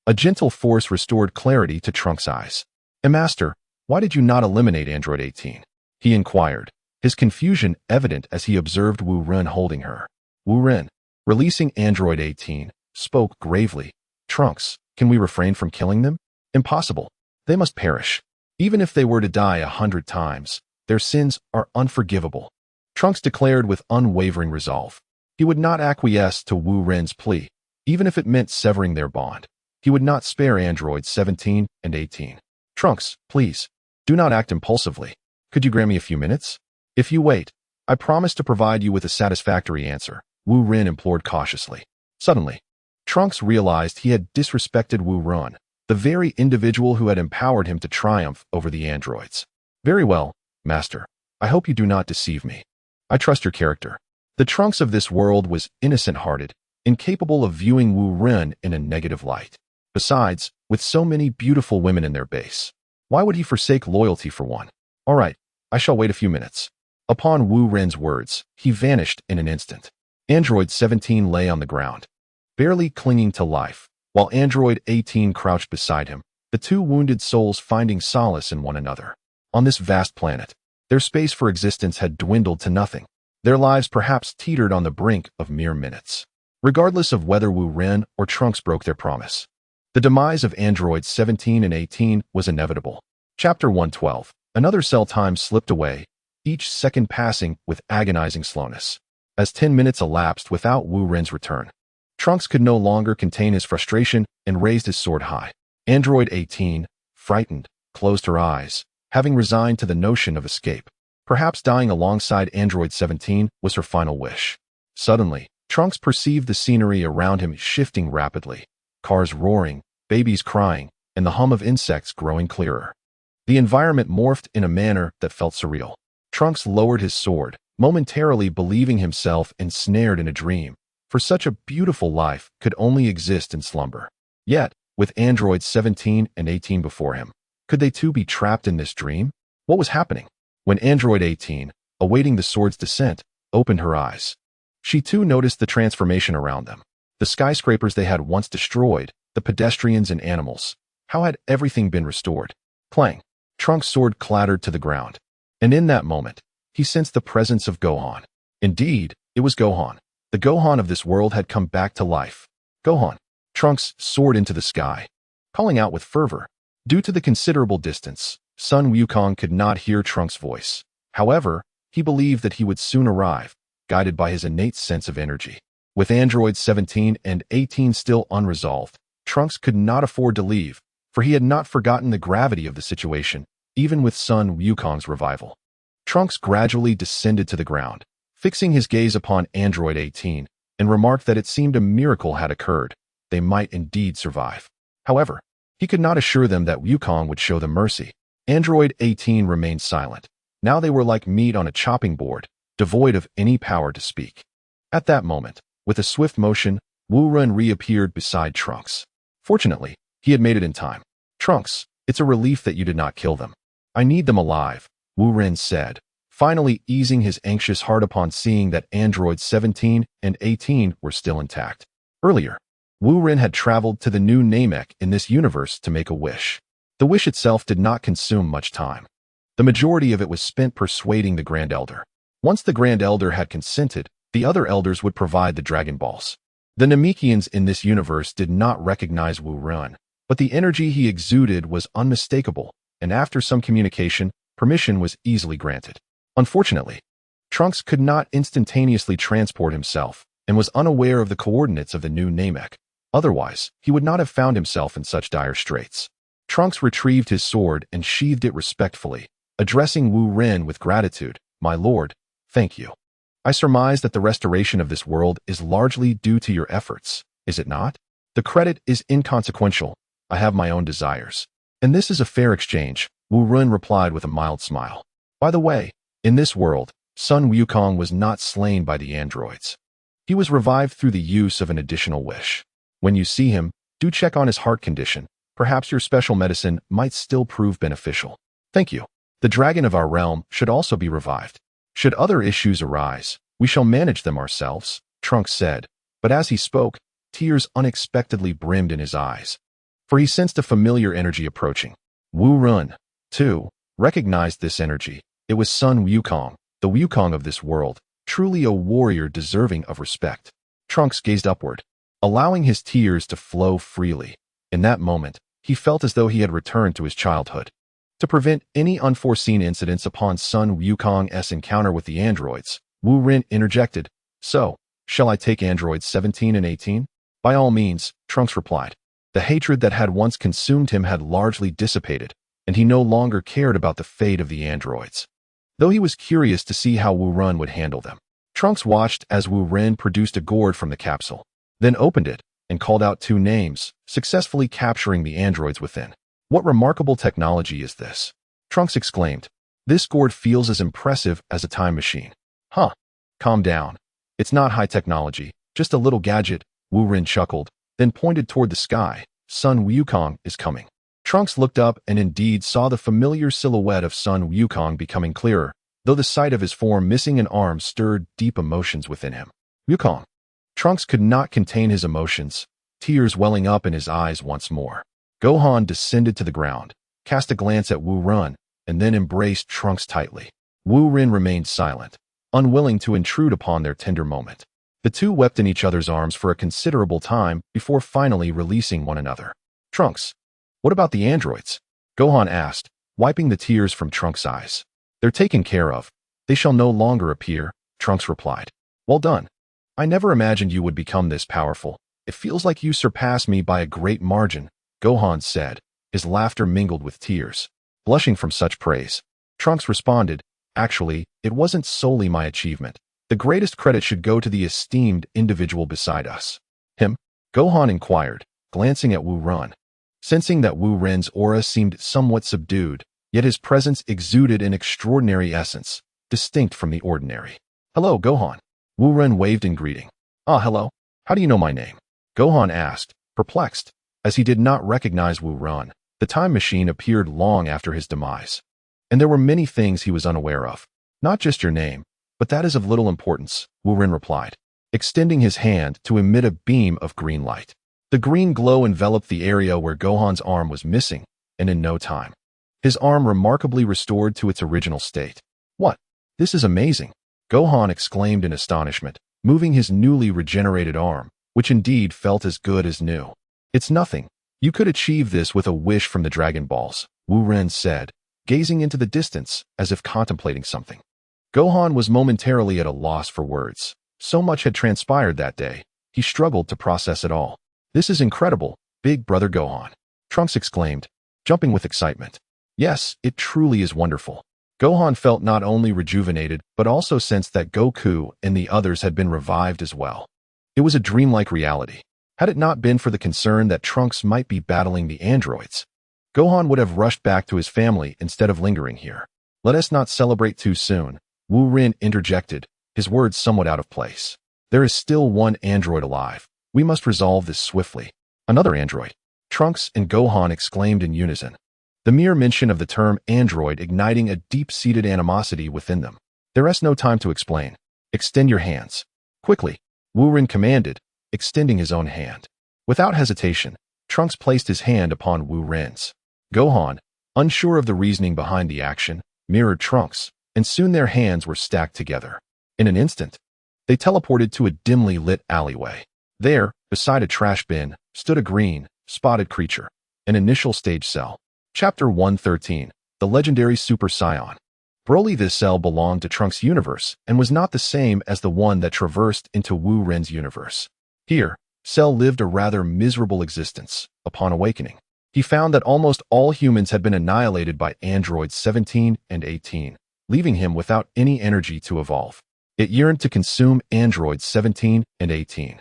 A gentle force restored clarity to Trunks' eyes. "Master, why did you not eliminate Android 18? He inquired, his confusion evident as he observed Wu Ren holding her. Wu Ren, releasing Android 18, spoke gravely. "Trunks, can we refrain from killing them? Impossible. They must perish. Even if they were to die 100 times, their sins are unforgivable." Trunks declared with unwavering resolve. He would not acquiesce to Wu Ren's plea, even if it meant severing their bond. He would not spare androids 17 and 18. "Trunks, please, do not act impulsively. Could you grant me a few minutes? If you wait, I promise to provide you with a satisfactory answer," Wu Ren implored cautiously. Suddenly, Trunks realized he had disrespected Wu Ren, the very individual who had empowered him to triumph over the androids. "Very well, Master. I hope you do not deceive me. I trust your character." The Trunks of this world was innocent-hearted, incapable of viewing Wu Ren in a negative light. Besides, with so many beautiful women in their base, why would he forsake loyalty for one? "All right, I shall wait a few minutes." Upon Wu Ren's words, he vanished in an instant. Android 17 lay on the ground, barely clinging to life, while Android 18 crouched beside him, the two wounded souls finding solace in one another. On this vast planet, their space for existence had dwindled to nothing. Their lives perhaps teetered on the brink of mere minutes. Regardless of whether Wu Ren or Trunks broke their promise, the demise of androids 17 and 18 was inevitable. Chapter 112. Another cell time slipped away, each second passing with agonizing slowness. As 10 minutes elapsed without Wu Ren's return, Trunks could no longer contain his frustration and raised his sword high. Android 18, frightened, closed her eyes, having resigned to the notion of escape. Perhaps dying alongside Android 17 was her final wish. Suddenly, Trunks perceived the scenery around him shifting rapidly. Cars roaring, babies crying, and the hum of insects growing clearer. The environment morphed in a manner that felt surreal. Trunks lowered his sword, momentarily believing himself ensnared in a dream, for such a beautiful life could only exist in slumber. Yet, with androids 17 and 18 before him. Could they too be trapped in this dream? What was happening? When android 18, awaiting the sword's descent, opened her eyes, she too noticed the transformation around them. The skyscrapers they had once destroyed, the pedestrians and animals. How had everything been restored? Clang! Trunks' sword clattered to the ground. And in that moment, he sensed the presence of Gohan. Indeed, it was Gohan. The Gohan of this world had come back to life. Gohan! Trunks soared into the sky, calling out with fervor. Due to the considerable distance, Sun Wukong could not hear Trunks' voice. However, he believed that he would soon arrive, guided by his innate sense of energy. With androids 17 and 18 still unresolved, Trunks could not afford to leave, for he had not forgotten the gravity of the situation, even with Sun Wukong's revival. Trunks gradually descended to the ground, fixing his gaze upon android 18, and remarked that it seemed a miracle had occurred. They might indeed survive. However, he could not assure them that Wukong would show them mercy. Android 18 remained silent. Now they were like meat on a chopping board, devoid of any power to speak. At that moment, with a swift motion, Wu Ren reappeared beside Trunks. Fortunately, he had made it in time. Trunks, it's a relief that you did not kill them. I need them alive, Wu Ren said, finally easing his anxious heart upon seeing that androids 17 and 18 were still intact. Earlier, Wu Ren had traveled to the new Namek in this universe to make a wish. The wish itself did not consume much time. The majority of it was spent persuading the Grand Elder. Once the Grand Elder had consented, the other elders would provide the Dragon Balls. The Namekians in this universe did not recognize Wu Ren, but the energy he exuded was unmistakable, and after some communication, permission was easily granted. Unfortunately, Trunks could not instantaneously transport himself and was unaware of the coordinates of the new Namek. Otherwise, he would not have found himself in such dire straits. Trunks retrieved his sword and sheathed it respectfully, addressing Wu Ren with gratitude. My lord, thank you. I surmise that the restoration of this world is largely due to your efforts, is it not? The credit is inconsequential. I have my own desires. And this is a fair exchange, Wu Ren replied with a mild smile. By the way, in this world, Sun Wukong was not slain by the androids. He was revived through the use of an additional wish. When you see him, do check on his heart condition. Perhaps your special medicine might still prove beneficial. Thank you. The dragon of our realm should also be revived. Should other issues arise, we shall manage them ourselves, Trunks said, but as he spoke, tears unexpectedly brimmed in his eyes. For he sensed a familiar energy approaching. Wu Ren, too, recognized this energy. It was Sun Wukong, the Wukong of this world, truly a warrior deserving of respect. Trunks gazed upward, allowing his tears to flow freely. In that moment, he felt as though he had returned to his childhood. To prevent any unforeseen incidents upon Sun Wukong's encounter with the androids, Wu Ren interjected, So, shall I take androids 17 and 18? By all means, Trunks replied. The hatred that had once consumed him had largely dissipated, and he no longer cared about the fate of the androids. Though he was curious to see how Wu Ren would handle them. Trunks watched as Wu Ren produced a gourd from the capsule, then opened it and called out 2 names, successfully capturing the androids within. What remarkable technology is this? Trunks exclaimed. This gourd feels as impressive as a time machine. Huh. Calm down. It's not high technology, just a little gadget, Wu Ren chuckled, then pointed toward the sky. Sun Wukong is coming. Trunks looked up and indeed saw the familiar silhouette of Sun Wukong becoming clearer, though the sight of his form missing an arm stirred deep emotions within him. Wukong. Trunks could not contain his emotions, tears welling up in his eyes once more. Gohan descended to the ground, cast a glance at Wu Ren, and then embraced Trunks tightly. Wu Ren remained silent, unwilling to intrude upon their tender moment. The two wept in each other's arms for a considerable time before finally releasing one another. Trunks, what about the androids? Gohan asked, wiping the tears from Trunks' eyes. They're taken care of. They shall no longer appear, Trunks replied. Well done. I never imagined you would become this powerful. It feels like you surpass me by a great margin, Gohan said, his laughter mingled with tears. Blushing from such praise, Trunks responded, Actually, it wasn't solely my achievement. The greatest credit should go to the esteemed individual beside us. Him? Gohan inquired, glancing at Wu Ren. Sensing that Wu Ren's aura seemed somewhat subdued, yet his presence exuded an extraordinary essence, distinct from the ordinary. Hello, Gohan. Wu Ren waved in greeting. Ah, hello. How do you know my name? Gohan asked, perplexed. As he did not recognize Wu Ren, the time machine appeared long after his demise. And there were many things he was unaware of. Not just your name, but that is of little importance, Wu Ren replied, extending his hand to emit a beam of green light. The green glow enveloped the area where Gohan's arm was missing, and in no time, his arm remarkably restored to its original state. What? This is amazing, Gohan exclaimed in astonishment, moving his newly regenerated arm, which indeed felt as good as new. It's nothing. You could achieve this with a wish from the Dragon Balls, Wu Ren said, gazing into the distance as if contemplating something. Gohan was momentarily at a loss for words. So much had transpired that day, he struggled to process it all. This is incredible, big brother Gohan, Trunks exclaimed, jumping with excitement. Yes, it truly is wonderful. Gohan felt not only rejuvenated but also sensed that Goku and the others had been revived as well. It was a dreamlike reality. Had it not been for the concern that Trunks might be battling the androids, Gohan would have rushed back to his family instead of lingering here. Let us not celebrate too soon, Wu Ren interjected, his words somewhat out of place. There is still one android alive. We must resolve this swiftly. Another android, Trunks and Gohan exclaimed in unison. The mere mention of the term android igniting a deep-seated animosity within them. There is no time to explain. Extend your hands. Quickly, Wu Ren commanded, extending his own hand. Without hesitation, Trunks placed his hand upon Wu Ren's. Gohan, unsure of the reasoning behind the action, mirrored Trunks, and soon their hands were stacked together. In an instant, they teleported to a dimly lit alleyway. There, beside a trash bin, stood a green, spotted creature, an initial stage cell. Chapter 113, The Legendary Super Saiyan. Broly, this cell belonged to Trunks' universe and was not the same as the one that traversed into Wu Ren's universe. Here, Cell lived a rather miserable existence. Upon awakening, he found that almost all humans had been annihilated by androids 17 and 18, leaving him without any energy to evolve. It yearned to consume androids 17 and 18,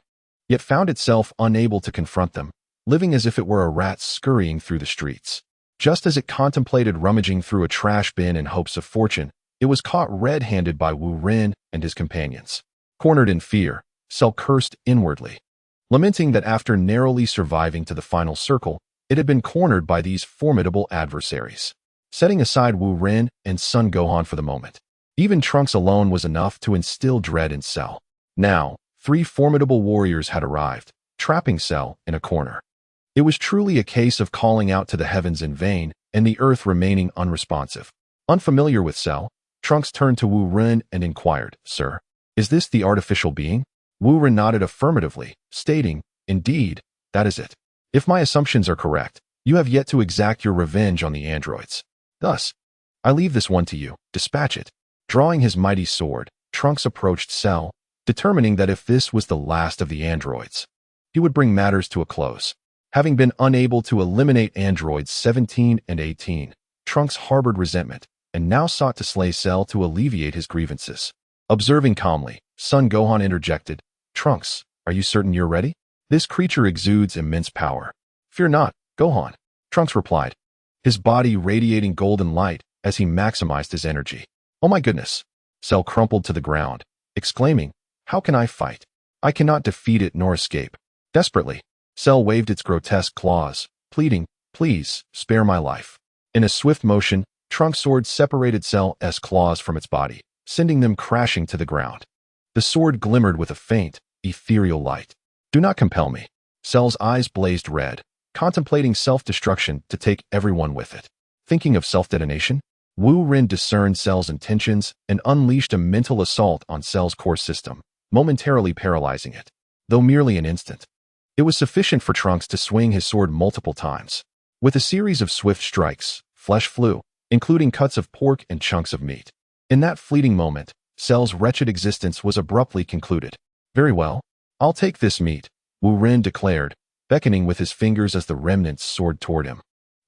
yet found itself unable to confront them, living as if it were a rat scurrying through the streets. Just as it contemplated rummaging through a trash bin in hopes of fortune, it was caught red-handed by Wu Ren and his companions. Cornered in fear, Cell cursed inwardly, lamenting that after narrowly surviving to the final circle, it had been cornered by these formidable adversaries. Setting aside Wu Ren and Son Gohan for the moment, even Trunks alone was enough to instill dread in Cell. Now, 3 formidable warriors had arrived, trapping Cell in a corner. It was truly a case of calling out to the heavens in vain and the earth remaining unresponsive. Unfamiliar with Cell, Trunks turned to Wu Ren and inquired, "Sir, is this the artificial being?" Wu Ren nodded affirmatively, stating, "Indeed, that is it. If my assumptions are correct, you have yet to exact your revenge on the androids. Thus, I leave this one to you. Dispatch it." Drawing his mighty sword, Trunks approached Cell, determining that if this was the last of the androids, he would bring matters to a close. Having been unable to eliminate androids 17 and 18, Trunks harbored resentment and now sought to slay Cell to alleviate his grievances. Observing calmly, Son Gohan interjected, "Trunks, are you certain you're ready? This creature exudes immense power." "Fear not, Gohan," Trunks replied, his body radiating golden light as he maximized his energy. "Oh my goodness." Cell crumpled to the ground, exclaiming, "How can I fight? I cannot defeat it nor escape." Desperately, Cell waved its grotesque claws, pleading, "Please, spare my life." In a swift motion, Trunks' sword separated Cell's claws from its body, sending them crashing to the ground. The sword glimmered with a faint, ethereal light. "Do not compel me." Cell's eyes blazed red, contemplating self-destruction to take everyone with it. Thinking of self-detonation, Wu Ren discerned Cell's intentions and unleashed a mental assault on Cell's core system, momentarily paralyzing it. Though merely an instant, it was sufficient for Trunks to swing his sword multiple times. With a series of swift strikes, flesh flew, including cuts of pork and chunks of meat. In that fleeting moment, Cell's wretched existence was abruptly concluded. "Very well, I'll take this meat," Wu Ren declared, beckoning with his fingers as the remnants soared toward him.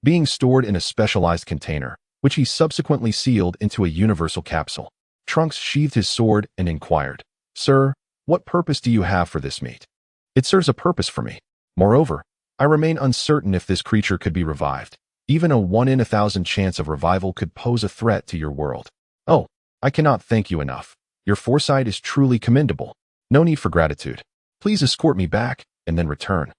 Being stored in a specialized container, which he subsequently sealed into a universal capsule, Trunks sheathed his sword and inquired, "Sir, what purpose do you have for this meat?" "It serves a purpose for me. Moreover, I remain uncertain if this creature could be revived. Even a 1 in 1,000 chance of revival could pose a threat to your world." "Oh, I cannot thank you enough. Your foresight is truly commendable. No need for gratitude. Please escort me back, and then return."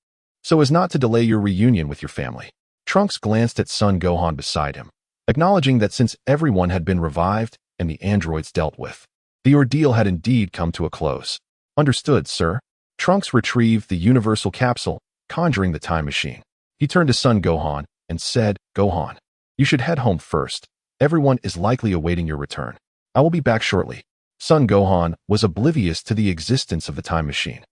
so as not to delay your reunion with your family. Trunks glanced at Son Gohan beside him, acknowledging that since everyone had been revived and the androids dealt with, the ordeal had indeed come to a close. Understood, sir. Trunks retrieved the universal capsule, conjuring the time machine. He turned to Son Gohan and said, Gohan, you should head home first. Everyone is likely awaiting your return. I will be back shortly. Son Gohan was oblivious to the existence of the time machine,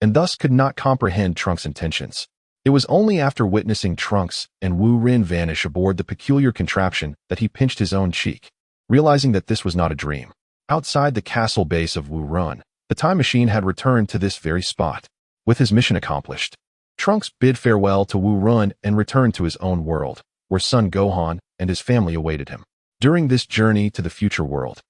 and thus could not comprehend Trunks' intentions. It was only after witnessing Trunks and Wu Rin vanish aboard the peculiar contraption that he pinched his own cheek, realizing that this was not a dream. Outside the castle base of Wu Run, the time machine had returned to this very spot. With his mission accomplished, Trunks bid farewell to Wu Run and returned to his own world, where Son Gohan and his family awaited him. During this journey to the future world,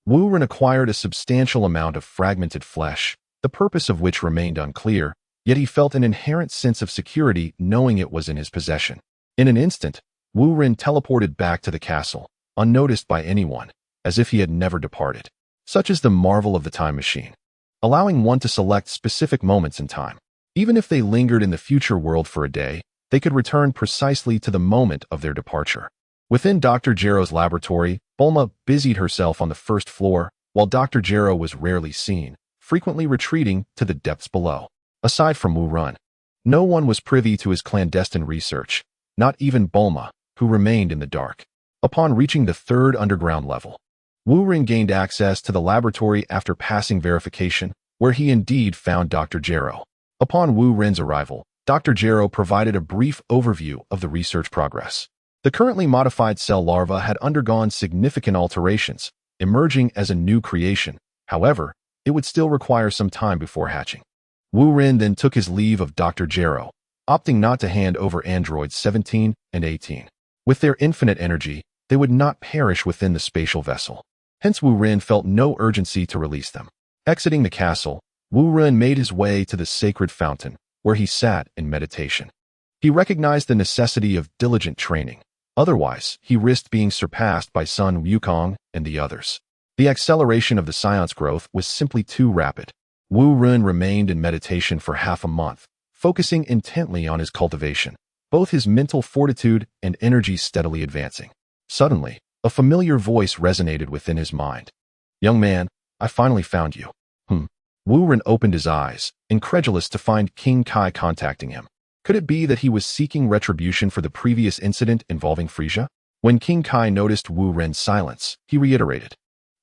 Wu Ren acquired a substantial amount of fragmented flesh, the purpose of which remained unclear, yet he felt an inherent sense of security knowing it was in his possession. In an instant, Wu Ren teleported back to the castle, unnoticed by anyone, as if he had never departed. Such is the marvel of the time machine, allowing one to select specific moments in time. Even if they lingered in the future world for a day, they could return precisely to the moment of their departure. Within Dr. Gero's laboratory, Bulma busied herself on the first floor, while Dr. Gero was rarely seen, frequently retreating to the depths below. Aside from Wu Run, no one was privy to his clandestine research, not even Bulma, who remained in the dark. Upon reaching the third underground level, Wu Ren gained access to the laboratory after passing verification, where he indeed found Dr. Gero. Upon Wu Ren's arrival, Dr. Gero provided a brief overview of the research progress. The currently modified cell larva had undergone significant alterations, emerging as a new creation. However, it would still require some time before hatching. Wu Ren then took his leave of Dr. Gero, opting not to hand over androids 17 and 18. With their infinite energy, they would not perish within the spatial vessel. Hence Wu Ren felt no urgency to release them. Exiting the castle, Wu Ren made his way to the sacred fountain, where he sat in meditation. He recognized the necessity of diligent training. Otherwise, he risked being surpassed by Sun Wukong and the others. The acceleration of the science growth was simply too rapid. Wu Ren remained in meditation for half a month, focusing intently on his cultivation, both his mental fortitude and energy steadily advancing. Suddenly, a familiar voice resonated within his mind. Young man, I finally found you. Wu Ren opened his eyes, incredulous to find King Kai contacting him. Could it be that he was seeking retribution for the previous incident involving Frisia? When King Kai noticed Wu Ren's silence, he reiterated,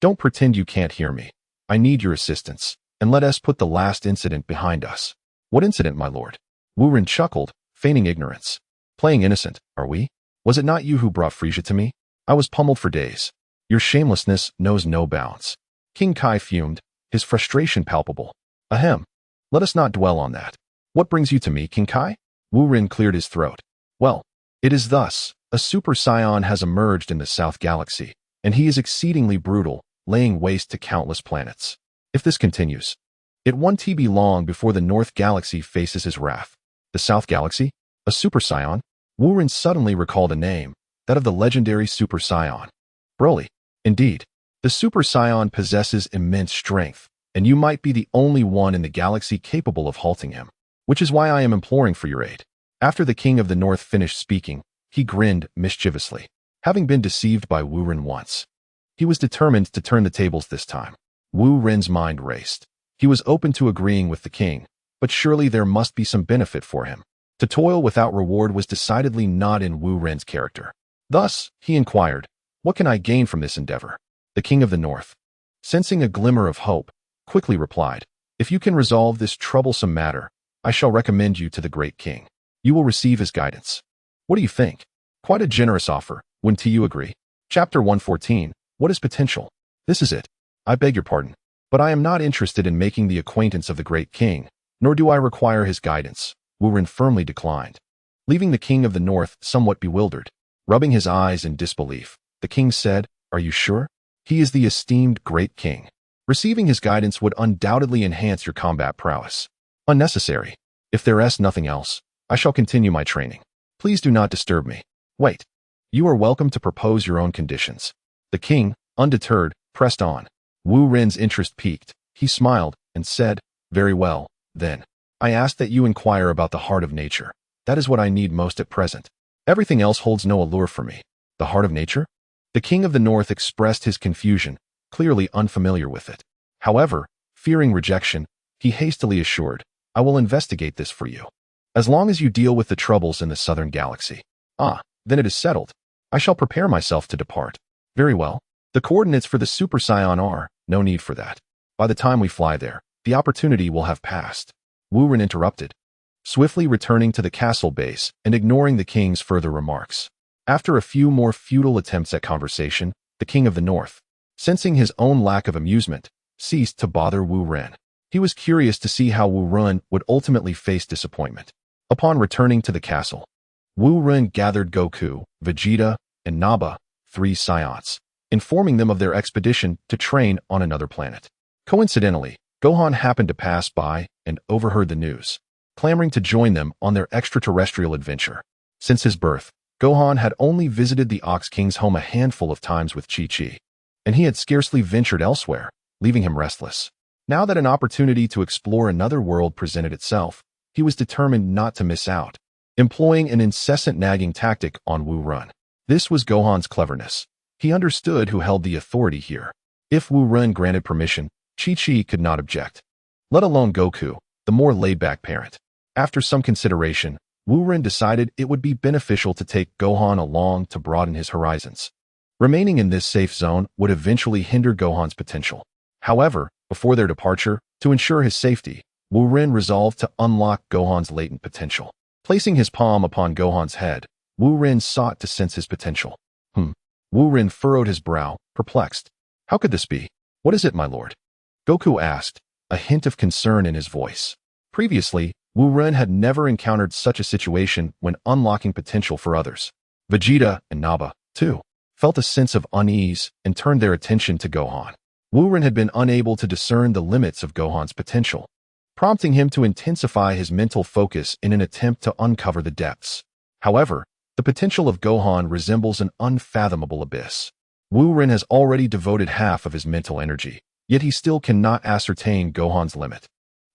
Don't pretend you can't hear me. I need your assistance, and let us put the last incident behind us. What incident, my lord? Wu Ren chuckled, feigning ignorance. Playing innocent, are we? Was it not you who brought Frisia to me? I was pummeled for days. Your shamelessness knows no bounds. King Kai fumed, his frustration palpable. Ahem. Let us not dwell on that. What brings you to me, King Kai? Wu Ren cleared his throat. Well, it is thus. A super scion has emerged in the South Galaxy, and he is exceedingly brutal, laying waste to countless planets. If this continues, it won't be long before the North Galaxy faces his wrath. The South Galaxy? A super scion? Wu Ren suddenly recalled a name, that of the legendary Super Saiyan. Broly. Indeed, the Super Saiyan possesses immense strength, and you might be the only one in the galaxy capable of halting him, which is why I am imploring for your aid. After the King of the North finished speaking, he grinned mischievously. Having been deceived by Wu Ren once, he was determined to turn the tables this time. Wu Ren's mind raced. He was open to agreeing with the king, but surely there must be some benefit for him. To toil without reward was decidedly not in Wu Ren's character. Thus, he inquired, What can I gain from this endeavor? The King of the North, sensing a glimmer of hope, quickly replied, If you can resolve this troublesome matter, I shall recommend you to the great king. You will receive his guidance. What do you think? Quite a generous offer, wouldn't you agree? Chapter 114, What is potential? This is it. I beg your pardon, but I am not interested in making the acquaintance of the great king, nor do I require his guidance. Wu Ren firmly declined, leaving the King of the North somewhat bewildered. Rubbing his eyes in disbelief, the king said, Are you sure? He is the esteemed great king. Receiving his guidance would undoubtedly enhance your combat prowess. Unnecessary. If there is nothing else, I shall continue my training. Please do not disturb me. Wait. You are welcome to propose your own conditions. The king, undeterred, pressed on. Wu Ren's interest piqued. He smiled and said, Very well, then. I ask that you inquire about the heart of nature. That is what I need most at present. Everything else holds no allure for me. The heart of nature? The king of the north expressed his confusion, clearly unfamiliar with it. However, fearing rejection, he hastily assured, I will investigate this for you. As long as you deal with the troubles in the southern galaxy. Ah, then it is settled. I shall prepare myself to depart. Very well. The coordinates for the Super Scion are, no need for that. By the time we fly there, the opportunity will have passed. Wu Ren interrupted, swiftly returning to the castle base and ignoring the king's further remarks. After a few more futile attempts at conversation, the king of the north, sensing his own lack of amusement, ceased to bother Wu Ren. He was curious to see how Wu Ren would ultimately face disappointment. Upon returning to the castle, Wu Ren gathered Goku, Vegeta, and Naba, 3 Scions, informing them of their expedition to train on another planet. Coincidentally, Gohan happened to pass by and overheard the news, clamoring to join them on their extraterrestrial adventure. Since his birth, Gohan had only visited the Ox King's home a handful of times with Chi-Chi, and he had scarcely ventured elsewhere, leaving him restless. Now that an opportunity to explore another world presented itself, he was determined not to miss out, employing an incessant nagging tactic on Wu Ren. This was Gohan's cleverness. He understood who held the authority here. If Wu Ren granted permission, Chi-Chi could not object, let alone Goku, the more laid-back parent. After some consideration, Wu Ren decided it would be beneficial to take Gohan along to broaden his horizons. Remaining in this safe zone would eventually hinder Gohan's potential. However, before their departure, to ensure his safety, Wu Ren resolved to unlock Gohan's latent potential. Placing his palm upon Gohan's head, Wu Ren sought to sense his potential. Wu Ren furrowed his brow, perplexed. How could this be? What is it, my lord? Goku asked, a hint of concern in his voice. Previously, Wu Ren had never encountered such a situation when unlocking potential for others. Vegeta and Naba, too, felt a sense of unease and turned their attention to Gohan. Wu Ren had been unable to discern the limits of Gohan's potential, prompting him to intensify his mental focus in an attempt to uncover the depths. However, the potential of Gohan resembles an unfathomable abyss. Wu Ren has already devoted half of his mental energy, yet he still cannot ascertain Gohan's limit.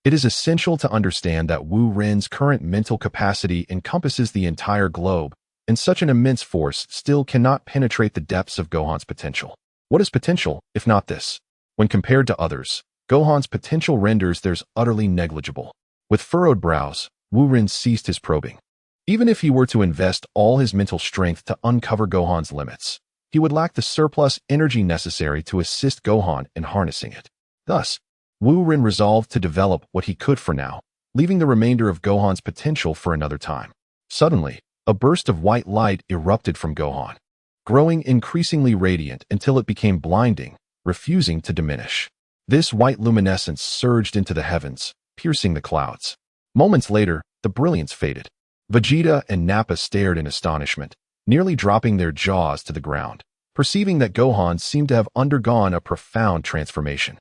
It is essential to understand that Wu Ren's current mental capacity encompasses the entire globe, and such an immense force still cannot penetrate the depths of Gohan's potential. What is potential, if not this? When compared to others, Gohan's potential renders theirs utterly negligible. With furrowed brows, Wu Ren ceased his probing. Even if he were to invest all his mental strength to uncover Gohan's limits, he would lack the surplus energy necessary to assist Gohan in harnessing it. Thus, Wu Ren resolved to develop what he could for now, leaving the remainder of Gohan's potential for another time. Suddenly, a burst of white light erupted from Gohan, growing increasingly radiant until it became blinding, refusing to diminish. This white luminescence surged into the heavens, piercing the clouds. Moments later, the brilliance faded. Vegeta and Nappa stared in astonishment, nearly dropping their jaws to the ground, perceiving that Gohan seemed to have undergone a profound transformation.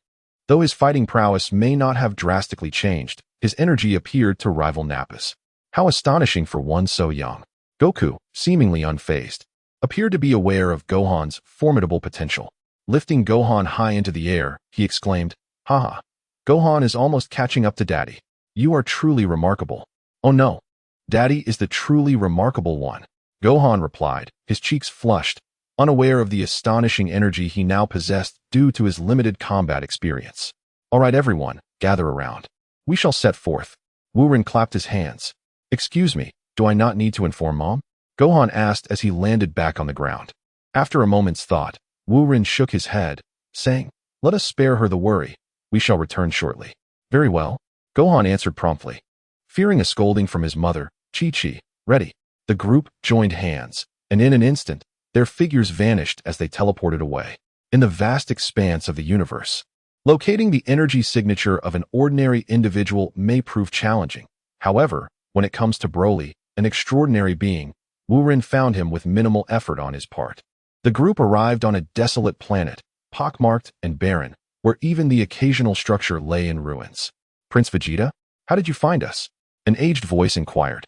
Though his fighting prowess may not have drastically changed, his energy appeared to rival Nappa's. How astonishing for one so young. Goku, seemingly unfazed, appeared to be aware of Gohan's formidable potential. Lifting Gohan high into the air, he exclaimed, Haha, Gohan is almost catching up to Daddy. You are truly remarkable. Oh no, Daddy is the truly remarkable one. Gohan replied, his cheeks flushed, unaware of the astonishing energy he now possessed due to his limited combat experience. All right, everyone, gather around. We shall set forth. Wu Ren clapped his hands. Excuse me, do I not need to inform Mom? Gohan asked as he landed back on the ground. After a moment's thought, Wu Ren shook his head, saying, Let us spare her the worry. We shall return shortly. Very well, Gohan answered promptly. Fearing a scolding from his mother, Chi-Chi, ready. The group joined hands, and in an instant, their figures vanished as they teleported away. In the vast expanse of the universe, locating the energy signature of an ordinary individual may prove challenging. However, when it comes to Broly, an extraordinary being, Wu Ren found him with minimal effort on his part. The group arrived on a desolate planet, pockmarked and barren, where even the occasional structure lay in ruins. Prince Vegeta, how did you find us? An aged voice inquired,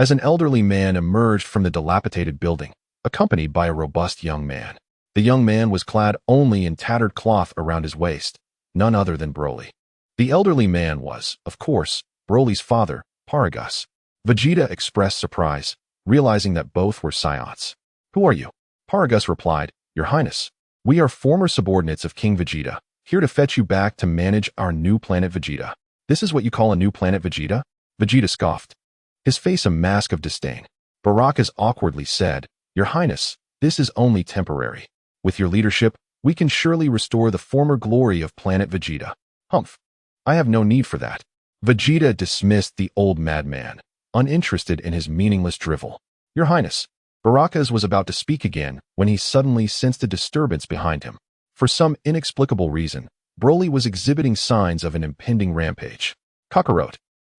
as an elderly man emerged from the dilapidated building, accompanied by a robust young man. The young man was clad only in tattered cloth around his waist, none other than Broly. The elderly man was, of course, Broly's father, Paragus. Vegeta expressed surprise, realizing that both were Scions. Who are you? Paragus replied, Your Highness. We are former subordinates of King Vegeta, here to fetch you back to manage our new planet Vegeta. This is what you call a new planet Vegeta? Vegeta scoffed, his face a mask of disdain. Paragus awkwardly said, Your Highness, this is only temporary. With your leadership, we can surely restore the former glory of planet Vegeta. Humph. I have no need for that. Vegeta dismissed the old madman, uninterested in his meaningless drivel. Your Highness. Paragus was about to speak again when he suddenly sensed a disturbance behind him. For some inexplicable reason, Broly was exhibiting signs of an impending rampage. Kakarot.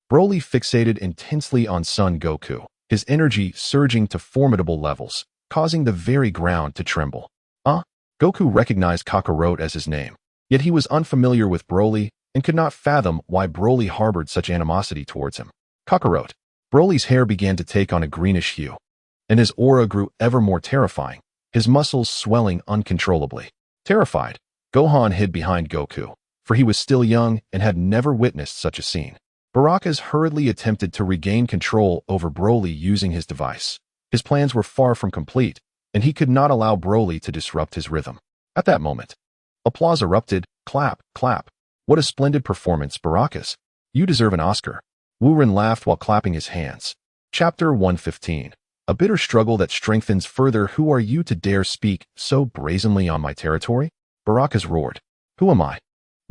Broly fixated intensely on Son Goku, his energy surging to formidable levels, causing the very ground to tremble. Goku recognized Kakarot as his name, yet he was unfamiliar with Broly and could not fathom why Broly harbored such animosity towards him. Kakarot. Broly's hair began to take on a greenish hue, and his aura grew ever more terrifying, his muscles swelling uncontrollably. Terrified, Gohan hid behind Goku, for he was still young and had never witnessed such a scene. Paragus hurriedly attempted to regain control over Broly using his device. His plans were far from complete, and he could not allow Broly to disrupt his rhythm. At that moment, applause erupted. Clap, clap. What a splendid performance, Paragus. You deserve an Oscar. Wuren laughed while clapping his hands. Chapter 115. A bitter struggle that strengthens further. Who are you to dare speak so brazenly on my territory? Paragus roared. Who am I?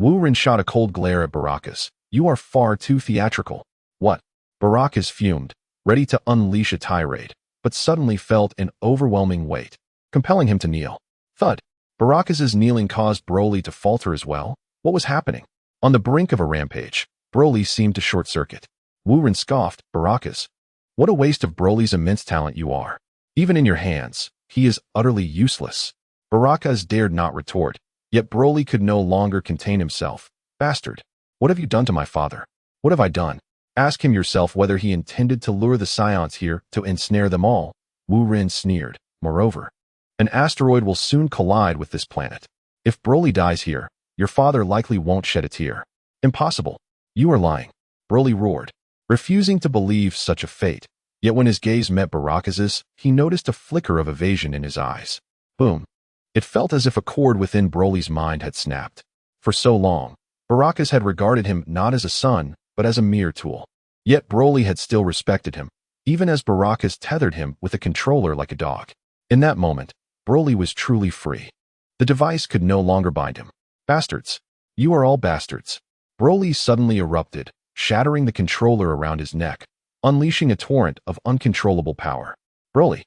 Wuren shot a cold glare at Paragus. You are far too theatrical. What? Paragus fumed, ready to unleash a tirade, but suddenly felt an overwhelming weight, compelling him to kneel. Thud. Paragus' kneeling caused Broly to falter as well. What was happening? On the brink of a rampage, Broly seemed to short-circuit. Wuren scoffed, Paragus. What a waste of Broly's immense talent you are. Even in your hands, he is utterly useless. Paragus dared not retort, yet Broly could no longer contain himself. Bastard. What have you done to my father? What have I done? Ask him yourself whether he intended to lure the Scions here to ensnare them all. Wuren sneered. Moreover, an asteroid will soon collide with this planet. If Broly dies here, your father likely won't shed a tear. Impossible. You are lying. Broly roared, refusing to believe such a fate. Yet when his gaze met Paragus', he noticed a flicker of evasion in his eyes. Boom. It felt as if a cord within Broly's mind had snapped. For so long, Paragus had regarded him not as a son, but as a mere tool. Yet Broly had still respected him, even as Paragus tethered him with a controller like a dog. In that moment, Broly was truly free. The device could no longer bind him. Bastards. You are all bastards. Broly suddenly erupted, shattering the controller around his neck, unleashing a torrent of uncontrollable power. Broly.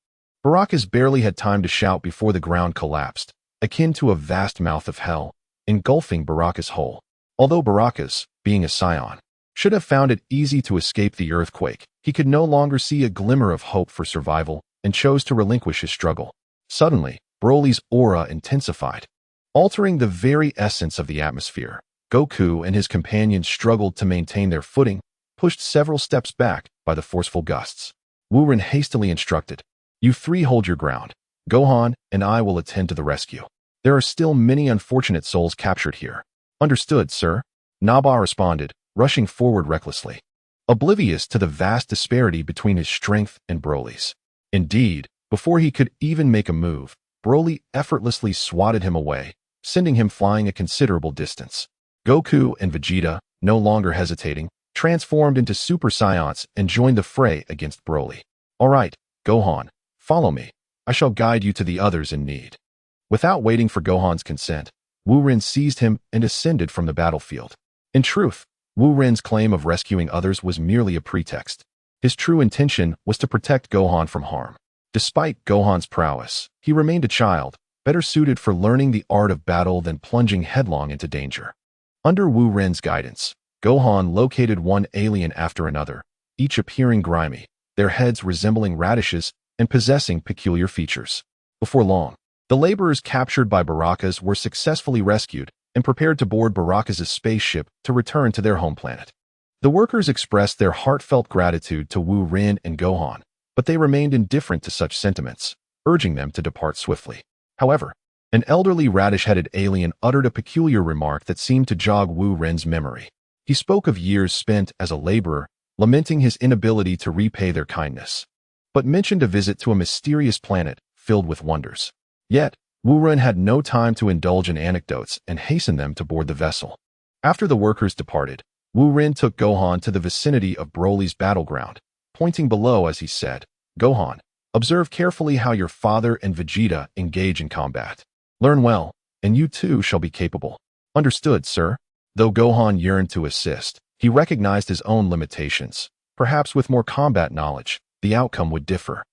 Paragus barely had time to shout before the ground collapsed, akin to a vast mouth of hell, engulfing Paragus whole. Although Paragus, being a Scion, should have found it easy to escape the earthquake, he could no longer see a glimmer of hope for survival and chose to relinquish his struggle. Suddenly, Broly's aura intensified, altering the very essence of the atmosphere. Goku and his companions struggled to maintain their footing, pushed several steps back by the forceful gusts. Wuren hastily instructed, You three hold your ground. Gohan and I will attend to the rescue. There are still many unfortunate souls captured here. Understood, sir. Naba responded, rushing forward recklessly, oblivious to the vast disparity between his strength and Broly's. Indeed, before he could even make a move, Broly effortlessly swatted him away, sending him flying a considerable distance. Goku and Vegeta, no longer hesitating, transformed into Super Saiyans and joined the fray against Broly. All right, Gohan, follow me. I shall guide you to the others in need. Without waiting for Gohan's consent, Wuren seized him and ascended from the battlefield. In truth, Wuren's claim of rescuing others was merely a pretext. His true intention was to protect Gohan from harm. Despite Gohan's prowess, he remained a child, better suited for learning the art of battle than plunging headlong into danger. Under Wuren's guidance, Gohan located one alien after another, each appearing grimy, their heads resembling radishes and possessing peculiar features. Before long, the laborers captured by Paragus were successfully rescued and prepared to board Paragus' spaceship to return to their home planet. The workers expressed their heartfelt gratitude to Wuren and Gohan, but they remained indifferent to such sentiments, urging them to depart swiftly. However, an elderly radish-headed alien uttered a peculiar remark that seemed to jog Wuren's memory. He spoke of years spent as a laborer, lamenting his inability to repay their kindness, but mentioned a visit to a mysterious planet filled with wonders. Yet, Wu Ren had no time to indulge in anecdotes and hastened them to board the vessel. After the workers departed, Wu Ren took Gohan to the vicinity of Broly's battleground, pointing below as he said, "Gohan, observe carefully how your father and Vegeta engage in combat. Learn well, and you too shall be capable." "Understood, sir." Though Gohan yearned to assist, he recognized his own limitations. Perhaps with more combat knowledge, the outcome would differ.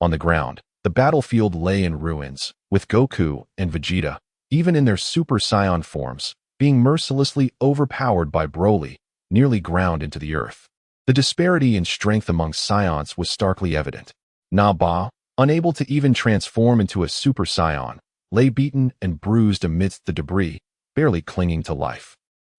On the ground, the battlefield lay in ruins, with Goku and Vegeta, even in their Super Saiyan forms, being mercilessly overpowered by Broly, nearly ground into the earth. The disparity in strength among Saiyans was starkly evident. Namek, unable to even transform into a Super Saiyan, lay beaten and bruised amidst the debris, barely clinging to life.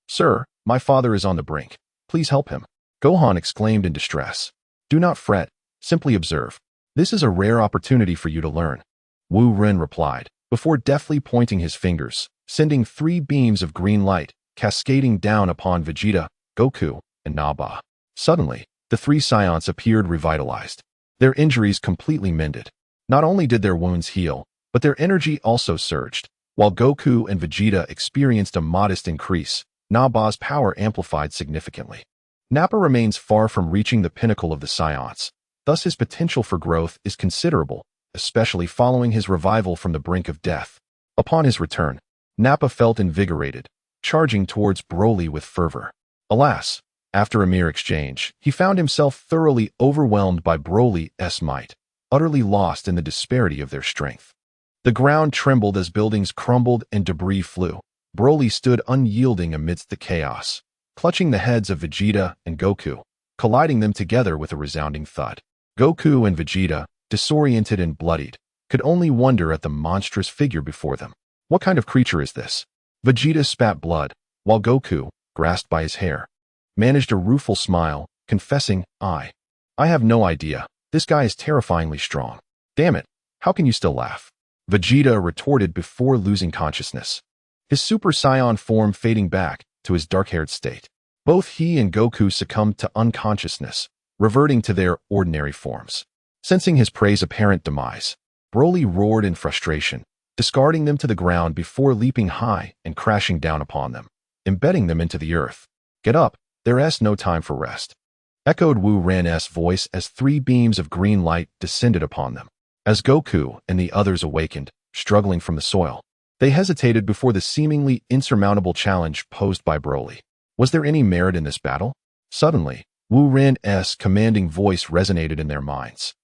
"Sir, my father is on the brink. Please help him," Gohan exclaimed in distress. "Do not fret, simply observe. This is a rare opportunity for you to learn," Wu Ren replied, before deftly pointing his fingers, sending 3 beams of green light, cascading down upon Vegeta, Goku, and Namek. Suddenly, the 3 Saiyans appeared revitalized. Their injuries completely mended. Not only did their wounds heal, but their energy also surged. While Goku and Vegeta experienced a modest increase, Namek's power amplified significantly. Nappa remains far from reaching the pinnacle of the Saiyans, thus his potential for growth is considerable, especially following his revival from the brink of death. Upon his return, Nappa felt invigorated, charging towards Broly with fervor. Alas, after a mere exchange, he found himself thoroughly overwhelmed by Broly's might, utterly lost in the disparity of their strength. The ground trembled as buildings crumbled and debris flew. Broly stood unyielding amidst the chaos, clutching the heads of Vegeta and Goku, colliding them together with a resounding thud. Goku and Vegeta, disoriented and bloodied, could only wonder at the monstrous figure before them. What kind of creature is this? Vegeta spat blood, while Goku, grasped by his hair, managed a rueful smile, confessing, I have no idea. This guy is terrifyingly strong. Damn it, how can you still laugh?" Vegeta retorted before losing consciousness, his Super Saiyan form fading back to his dark-haired state. Both he and Goku succumbed to unconsciousness, reverting to their ordinary forms. Sensing his prey's apparent demise, Broly roared in frustration, discarding them to the ground before leaping high and crashing down upon them, embedding them into the earth. "Get up, there's no time for rest," echoed Wu Ren's voice as 3 beams of green light descended upon them. As Goku and the others awakened, struggling from the soil, they hesitated before the seemingly insurmountable challenge posed by Broly. Was there any merit in this battle? Suddenly, Wu Ren's commanding voice resonated in their minds,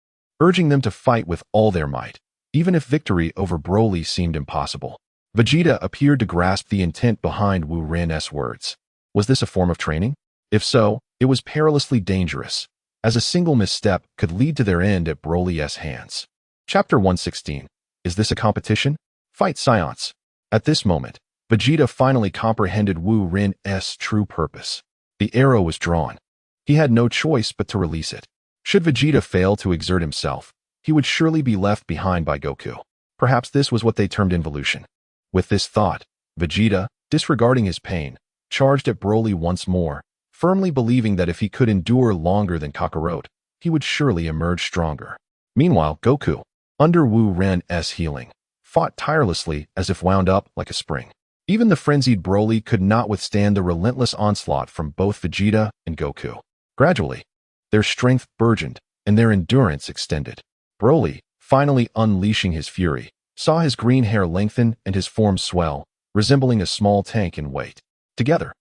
urging them to fight with all their might, even if victory over Broly seemed impossible. Vegeta appeared to grasp the intent behind Wu Ren's words. Was this a form of training? If so, it was perilously dangerous, as a single misstep could lead to their end at Broly's hands. Chapter 116. Is this a competition? Fight Saiyans. At this moment, Vegeta finally comprehended Wu Ren's true purpose. The arrow was drawn. He had no choice but to release it. Should Vegeta fail to exert himself, he would surely be left behind by Goku. Perhaps this was what they termed involution. With this thought, Vegeta, disregarding his pain, charged at Broly once more, firmly believing that if he could endure longer than Kakarot, he would surely emerge stronger. Meanwhile, Goku, under Wu Ren's healing, fought tirelessly as if wound up like a spring. Even the frenzied Broly could not withstand the relentless onslaught from both Vegeta and Goku. Gradually, their strength burgeoned and their endurance extended. Broly, finally unleashing his fury, saw his green hair lengthen and his form swell, resembling a small tank in weight. Together,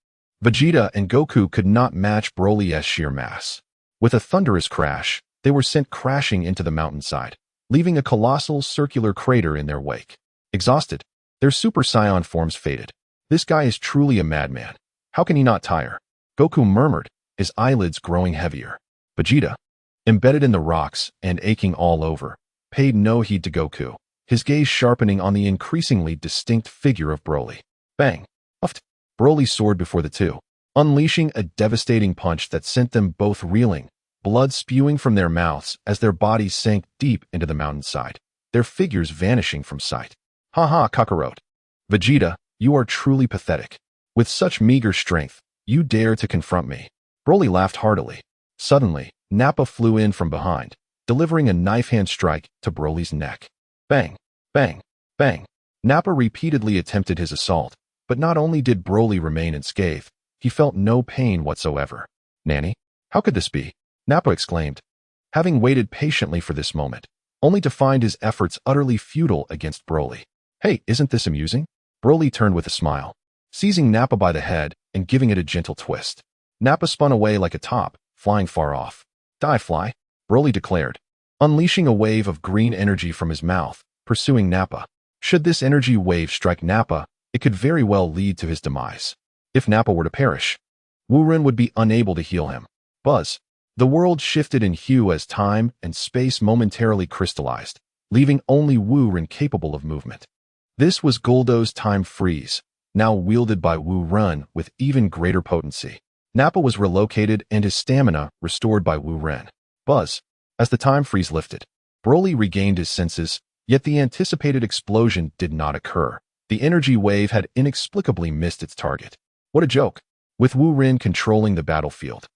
Vegeta and Goku could not match Broly's sheer mass. With a thunderous crash, they were sent crashing into the mountainside, leaving a colossal circular crater in their wake. Exhausted, their Super Saiyan forms faded. "This guy is truly a madman. How can he not tire?" Goku murmured, his eyelids growing heavier. Vegeta, embedded in the rocks and aching all over, paid no heed to Goku, his gaze sharpening on the increasingly distinct figure of Broly. Bang! Uffed! Broly soared before the two, unleashing a devastating punch that sent them both reeling, blood spewing from their mouths as their bodies sank deep into the mountainside, their figures vanishing from sight. "Ha ha, Kakarot. Vegeta, you are truly pathetic. With such meager strength, You dare to confront me? Broly laughed heartily. Suddenly, Nappa flew in from behind, delivering a knife-hand strike to Broly's neck. Bang, bang, bang. Nappa repeatedly attempted his assault, but not only did Broly remain unscathed, he felt no pain whatsoever. Nanny? How could this be? Nappa exclaimed, having waited patiently for this moment, only to find his efforts utterly futile against Broly. Hey, isn't this amusing? Broly turned with a smile, seizing Nappa by the head and giving it a gentle twist. Nappa spun away like a top, flying far off. Die, fly, Broly declared, unleashing a wave of green energy from his mouth, pursuing Nappa. Should this energy wave strike Nappa, it could very well lead to his demise. If Nappa were to perish, Wu-Ren would be unable to heal him. Buzz. The world shifted in hue as time and space momentarily crystallized, leaving only Wu-Ren capable of movement. This was Guldo's time freeze, now wielded by Wu-Ren with even greater potency. Nappa was relocated and his stamina restored by Wu-Ren. Buzz. As the time freeze lifted, Broly regained his senses, yet the anticipated explosion did not occur. The energy wave had inexplicably missed its target. What a joke! With Wu-Ren controlling the battlefield.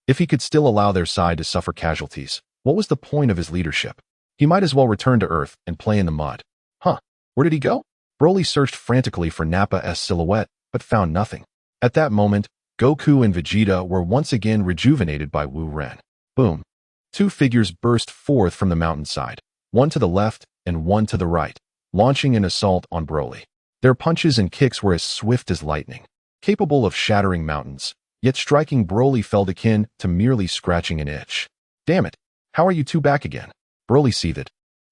If he could still allow their side to suffer casualties, what was the point of his leadership? He might as well return to Earth and play in the mud. Huh, where did he go? Broly searched frantically for Nappa's silhouette, but found nothing. At that moment, Goku and Vegeta were once again rejuvenated by Wu-Ren. Boom. Two figures burst forth from the mountainside, one to the left and one to the right, launching an assault on Broly. Their punches and kicks were as swift as lightning, capable of shattering mountains, yet striking Broly felt akin to merely scratching an itch. Damn it, how are you two back again? Broly seethed,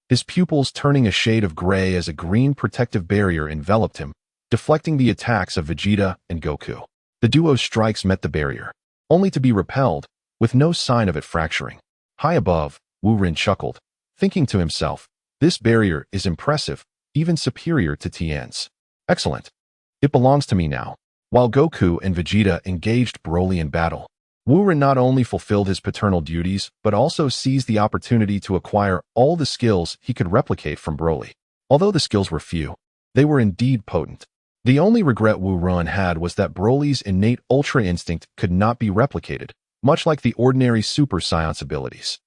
his pupils turning a shade of gray as a green protective barrier enveloped him, deflecting the attacks of Vegeta and Goku. The duo's strikes met the barrier, only to be repelled, with no sign of it fracturing. High above, Wu-Ren chuckled, thinking to himself, this barrier is impressive, even superior to Tien's. Excellent. It belongs to me now. While Goku and Vegeta engaged Broly in battle, Wu-Ren not only fulfilled his paternal duties, but also seized the opportunity to acquire all the skills he could replicate from Broly. Although the skills were few, they were indeed potent. The only regret Wu-Ren had was that Broly's innate Ultra Instinct could not be replicated, much like the ordinary Super Saiyan's abilities.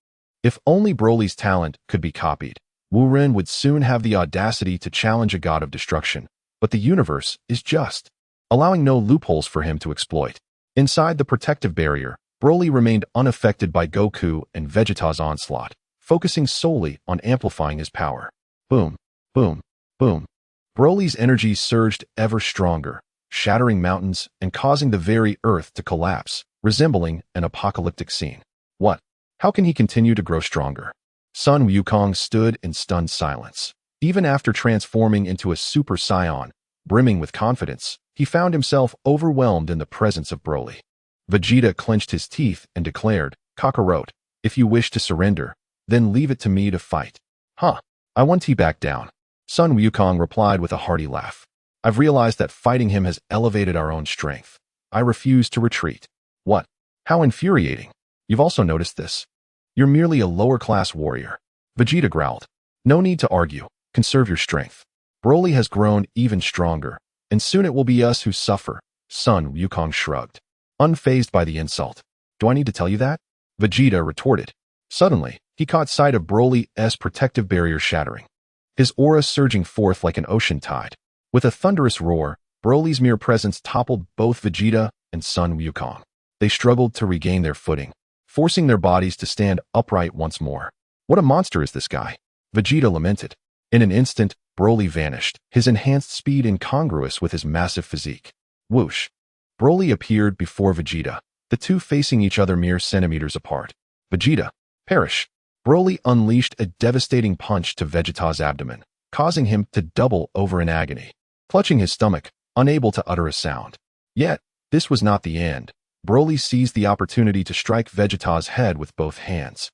If only Broly's talent could be copied, Wu-Ren would soon have the audacity to challenge a god of destruction. But the universe is just, allowing no loopholes for him to exploit. Inside the protective barrier, Broly remained unaffected by Goku and Vegeta's onslaught, focusing solely on amplifying his power. Boom, boom, boom. Broly's energy surged ever stronger, shattering mountains and causing the very earth to collapse, resembling an apocalyptic scene. What? How can he continue to grow stronger? Sun Wukong stood in stunned silence. Even after transforming into a Super Saiyan, brimming with confidence, he found himself overwhelmed in the presence of Broly. Vegeta clenched his teeth and declared, Kakarot, if you wish to surrender, then leave it to me to fight. Huh, I want to back down. Sun Wukong replied with a hearty laugh. I've realized that fighting him has elevated our own strength. I refuse to retreat. What? How infuriating. You've also noticed this. You're merely a lower-class warrior. Vegeta growled. No need to argue. Conserve your strength. Broly has grown even stronger, and soon it will be us who suffer. Sun Wukong shrugged, unfazed by the insult. Do I need to tell you that? Vegeta retorted. Suddenly, he caught sight of Broly's protective barrier shattering, his aura surging forth like an ocean tide. With a thunderous roar, Broly's mere presence toppled both Vegeta and Sun Wukong. They struggled to regain their footing, forcing their bodies to stand upright once more. What a monster is this guy? Vegeta lamented. In an instant, Broly vanished, his enhanced speed incongruous with his massive physique. Whoosh! Broly appeared before Vegeta, the two facing each other mere centimeters apart. Vegeta, perish! Broly unleashed a devastating punch to Vegeta's abdomen, causing him to double over in agony, clutching his stomach, unable to utter a sound. Yet, this was not the end. Broly seized the opportunity to strike Vegeta's head with both hands,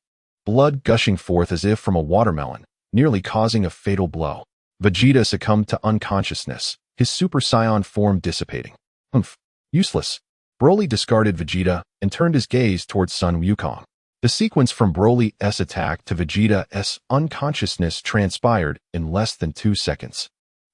blood gushing forth as if from a watermelon, nearly causing a fatal blow. Vegeta succumbed to unconsciousness, his Super Saiyan form dissipating. Humph. Useless. Broly discarded Vegeta and turned his gaze towards Sun Wukong. The sequence from Broly's attack to Vegeta's unconsciousness transpired in less than 2 seconds.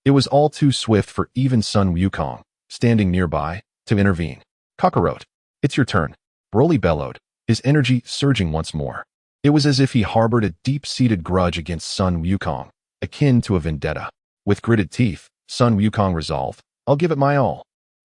It was all too swift for even Sun Wukong, standing nearby, to intervene. Kakarot, it's your turn. Broly bellowed, his energy surging once more. It was as if he harbored a deep-seated grudge against Sun Wukong, akin to a vendetta. With gritted teeth, Sun Wukong resolved, I'll give it my all.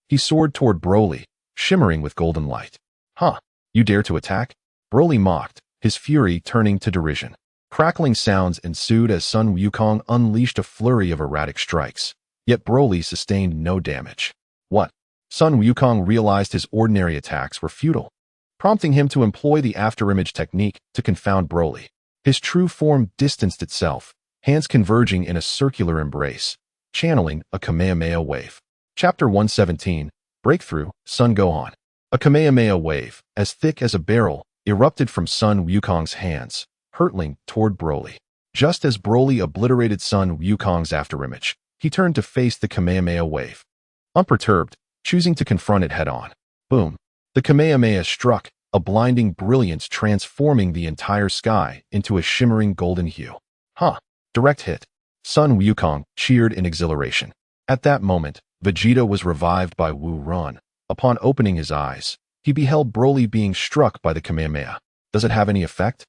He soared toward Broly, shimmering with golden light. Huh, you dare to attack? Broly mocked, his fury turning to derision. Crackling sounds ensued as Sun Wukong unleashed a flurry of erratic strikes. Yet Broly sustained no damage. What? Sun Wukong realized his ordinary attacks were futile, prompting him to employ the afterimage technique to confound Broly. His true form distanced itself, hands converging in a circular embrace, channeling a Kamehameha wave. Chapter 117, Breakthrough, Sun Gohan. A Kamehameha wave, as thick as a barrel, erupted from Sun Wukong's hands, hurtling toward Broly. Just as Broly obliterated Sun Wukong's afterimage, he turned to face the Kamehameha wave. Unperturbed, choosing to confront it head-on. Boom. The Kamehameha struck, a blinding brilliance transforming the entire sky into a shimmering golden hue. Huh. Direct hit. Sun Wukong cheered in exhilaration. At that moment, Vegeta was revived by Wu Run. Upon opening his eyes, he beheld Broly being struck by the Kamehameha. Does it have any effect?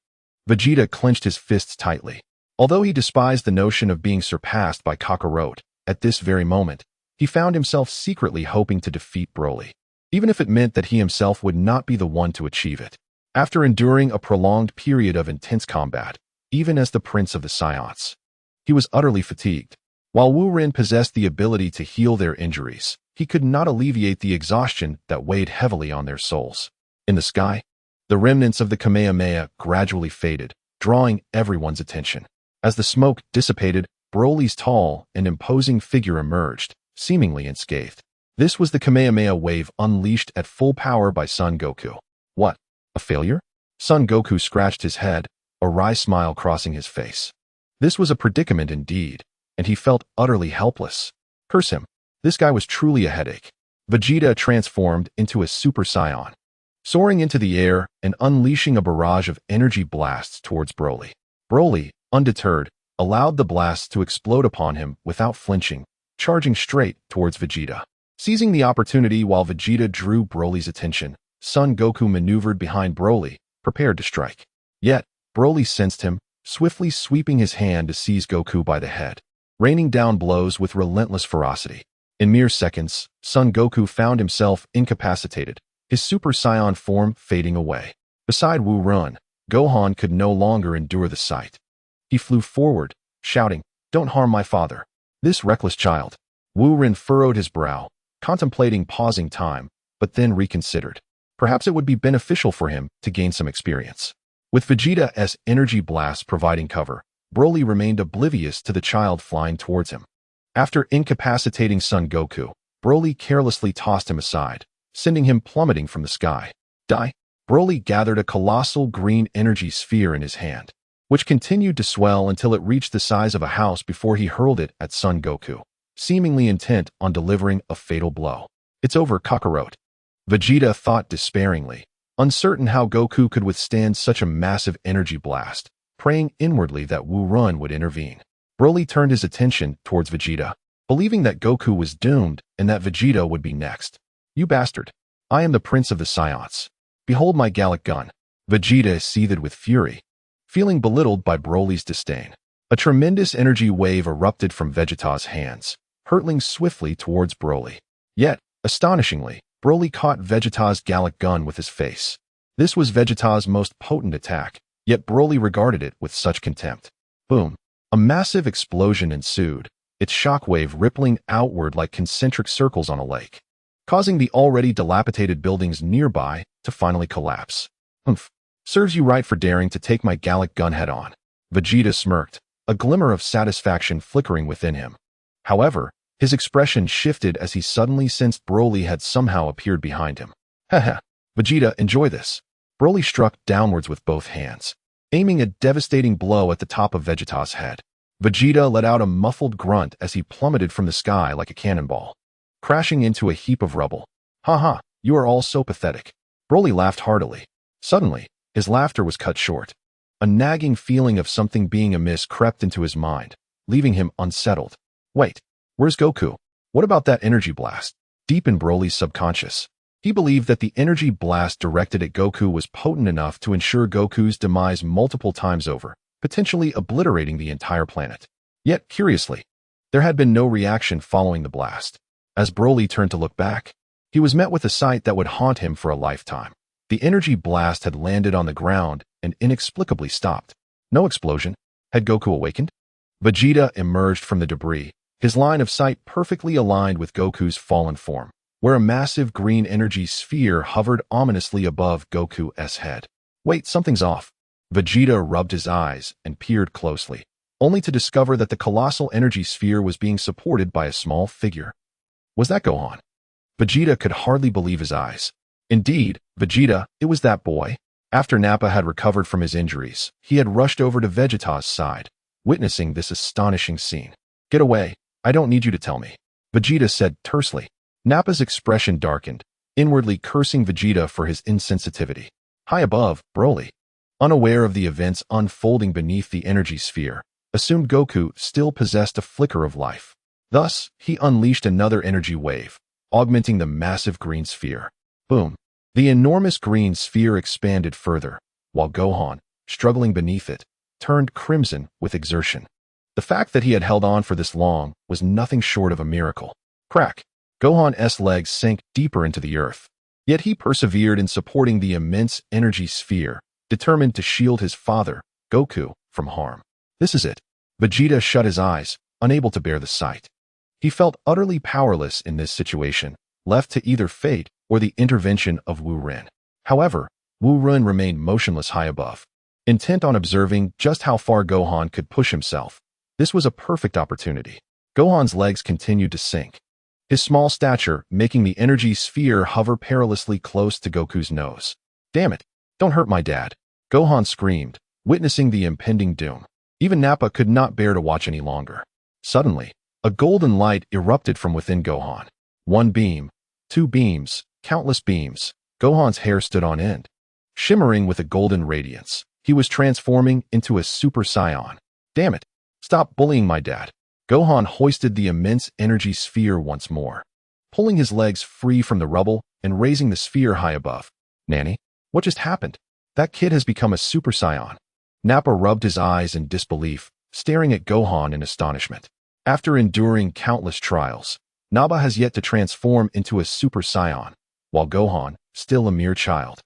Vegeta clenched his fists tightly. Although he despised the notion of being surpassed by Kakarot, at this very moment, he found himself secretly hoping to defeat Broly, even if it meant that he himself would not be the one to achieve it. After enduring a prolonged period of intense combat, even as the Prince of the Saiyans, he was utterly fatigued. While Wu Ren possessed the ability to heal their injuries, he could not alleviate the exhaustion that weighed heavily on their souls. In the sky, the remnants of the Kamehameha gradually faded, drawing everyone's attention. As the smoke dissipated, Broly's tall and imposing figure emerged, seemingly unscathed. This was the Kamehameha wave unleashed at full power by Son Goku. What? A failure? Son Goku scratched his head, a wry smile crossing his face. This was a predicament indeed, and he felt utterly helpless. Curse him. This guy was truly a headache. Vegeta transformed into a Super Saiyan, soaring into the air and unleashing a barrage of energy blasts towards Broly. Broly, undeterred, allowed the blasts to explode upon him without flinching, charging straight towards Vegeta. Seizing the opportunity while Vegeta drew Broly's attention, Son Goku maneuvered behind Broly, prepared to strike. Yet, Broly sensed him, swiftly sweeping his hand to seize Goku by the head, raining down blows with relentless ferocity. In mere seconds, Son Goku found himself incapacitated, his Super Saiyan form fading away. Beside Wu Run, Gohan could no longer endure the sight. He flew forward, shouting, "Don't harm my father. This reckless child." Wu Ren furrowed his brow, contemplating pausing time, but then reconsidered. Perhaps it would be beneficial for him to gain some experience. With Vegeta's energy blast providing cover, Broly remained oblivious to the child flying towards him. After incapacitating Son Goku, Broly carelessly tossed him aside, sending him plummeting from the sky. Die. Broly gathered a colossal green energy sphere in his hand, which continued to swell until it reached the size of a house before he hurled it at Son Goku, seemingly intent on delivering a fatal blow. It's over, Kakarot. Vegeta thought despairingly, uncertain how Goku could withstand such a massive energy blast, praying inwardly that Wu Run would intervene. Broly turned his attention towards Vegeta, believing that Goku was doomed and that Vegeta would be next. You bastard. I am the Prince of the Saiyans. Behold my Gallic gun. Vegeta seethed with fury, feeling belittled by Broly's disdain. A tremendous energy wave erupted from Vegeta's hands, hurtling swiftly towards Broly. Yet, astonishingly, Broly caught Vegeta's Gallic gun with his face. This was Vegeta's most potent attack, yet Broly regarded it with such contempt. Boom. A massive explosion ensued, its shockwave rippling outward like concentric circles on a lake, causing the already dilapidated buildings nearby to finally collapse. Humph. Serves you right for daring to take my Gallic gun head-on. Vegeta smirked, a glimmer of satisfaction flickering within him. However, his expression shifted as he suddenly sensed Broly had somehow appeared behind him. Haha. Vegeta, enjoy this. Broly struck downwards with both hands, aiming a devastating blow at the top of Vegeta's head. Vegeta let out a muffled grunt as he plummeted from the sky like a cannonball, crashing into a heap of rubble. Haha, you are all so pathetic. Broly laughed heartily. Suddenly, his laughter was cut short. A nagging feeling of something being amiss crept into his mind, leaving him unsettled. Wait, where's Goku? What about that energy blast? Deep in Broly's subconscious, He believed that the energy blast directed at Goku was potent enough to ensure Goku's demise multiple times over, potentially obliterating the entire planet. Yet, curiously, there had been no reaction following the blast. As Broly turned to look back, he was met with a sight that would haunt him for a lifetime. The energy blast had landed on the ground and inexplicably stopped. No explosion. Had Goku awakened? Vegeta emerged from the debris, his line of sight perfectly aligned with Goku's fallen form, where a massive green energy sphere hovered ominously above Goku's head. Wait, something's off. Vegeta rubbed his eyes and peered closely, only to discover that the colossal energy sphere was being supported by a small figure. Was that Gohan? Vegeta could hardly believe his eyes. Indeed, Vegeta, it was that boy. After Nappa had recovered from his injuries, he had rushed over to Vegeta's side, witnessing this astonishing scene. Get away, I don't need you to tell me, Vegeta said tersely. Nappa's expression darkened, inwardly cursing Vegeta for his insensitivity. High above, Broly, unaware of the events unfolding beneath the energy sphere, assumed Goku still possessed a flicker of life. Thus, he unleashed another energy wave, augmenting the massive green sphere. Boom. The enormous green sphere expanded further, while Gohan, struggling beneath it, turned crimson with exertion. The fact that he had held on for this long was nothing short of a miracle. Crack. Gohan's legs sank deeper into the earth. Yet he persevered in supporting the immense energy sphere, determined to shield his father, Goku, from harm. This is it. Vegeta shut his eyes, unable to bear the sight. He felt utterly powerless in this situation, left to either fate or the intervention of Wu Ren. However, Wu Ren remained motionless high above, intent on observing just how far Gohan could push himself. This was a perfect opportunity. Gohan's legs continued to sink, his small stature making the energy sphere hover perilously close to Goku's nose. Damn it, don't hurt my dad, Gohan screamed, witnessing the impending doom. Even Nappa could not bear to watch any longer. Suddenly, a golden light erupted from within Gohan. One beam, two beams, countless beams. Gohan's hair stood on end. Shimmering with a golden radiance, he was transforming into a Super Saiyan. Damn it, stop bullying my dad. Gohan hoisted the immense energy sphere once more, pulling his legs free from the rubble and raising the sphere high above. Nanny, what just happened? That kid has become a Super Saiyan. Nappa rubbed his eyes in disbelief, staring at Gohan in astonishment. After enduring countless trials, Nappa has yet to transform into a Super Saiyan, while Gohan, still a mere child,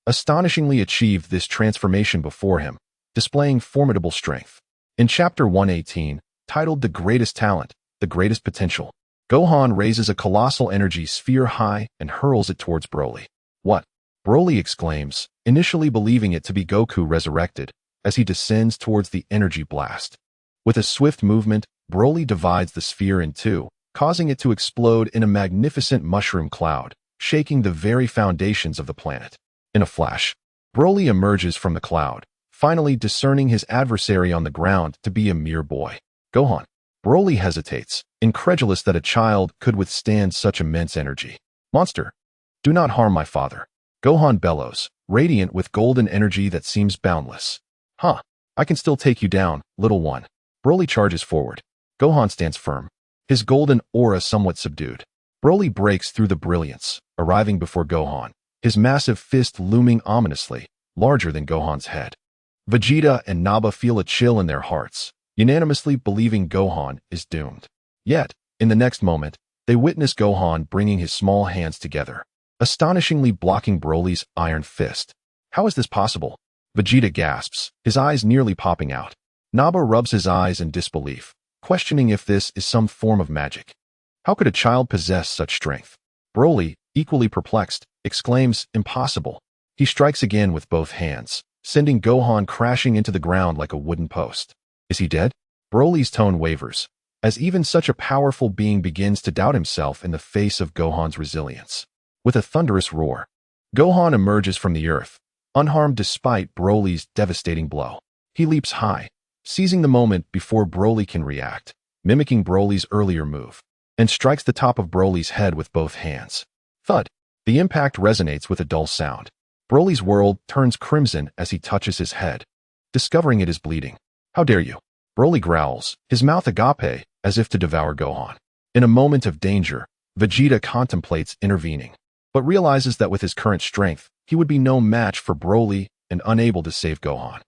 astonishingly achieved this transformation before him, displaying formidable strength. In Chapter 118, titled The Greatest Talent, The Greatest Potential, Gohan raises a colossal energy sphere high and hurls it towards Broly. What? Broly exclaims, initially believing it to be Goku resurrected, as he descends towards the energy blast. With a swift movement, Broly divides the sphere in two, causing it to explode in a magnificent mushroom cloud, shaking the very foundations of the planet. In a flash, Broly emerges from the cloud, finally discerning his adversary on the ground to be a mere boy. Gohan. Broly hesitates, incredulous that a child could withstand such immense energy. Monster, do not harm my father. Gohan bellows, radiant with golden energy that seems boundless. Huh, I can still take you down, little one. Broly charges forward. Gohan stands firm, his golden aura somewhat subdued. Broly breaks through the brilliance, arriving before Gohan, his massive fist looming ominously, larger than Gohan's head. Vegeta and Nappa feel a chill in their hearts, unanimously believing Gohan is doomed. Yet, in the next moment, they witness Gohan bringing his small hands together, astonishingly blocking Broly's iron fist. How is this possible? Vegeta gasps, his eyes nearly popping out. Nappa rubs his eyes in disbelief, questioning if this is some form of magic. How could a child possess such strength? Broly, equally perplexed, exclaims, impossible. He strikes again with both hands, sending Gohan crashing into the ground like a wooden post. Is he dead? Broly's tone wavers, as even such a powerful being begins to doubt himself in the face of Gohan's resilience. With a thunderous roar, Gohan emerges from the earth, unharmed despite Broly's devastating blow. He leaps high, seizing the moment before Broly can react, mimicking Broly's earlier move, and strikes the top of Broly's head with both hands. Thud! The impact resonates with a dull sound. Broly's world turns crimson as he touches his head, discovering it is bleeding. How dare you? Broly growls, his mouth agape, as if to devour Gohan. In a moment of danger, Vegeta contemplates intervening, but realizes that with his current strength, he would be no match for Broly and unable to save Gohan.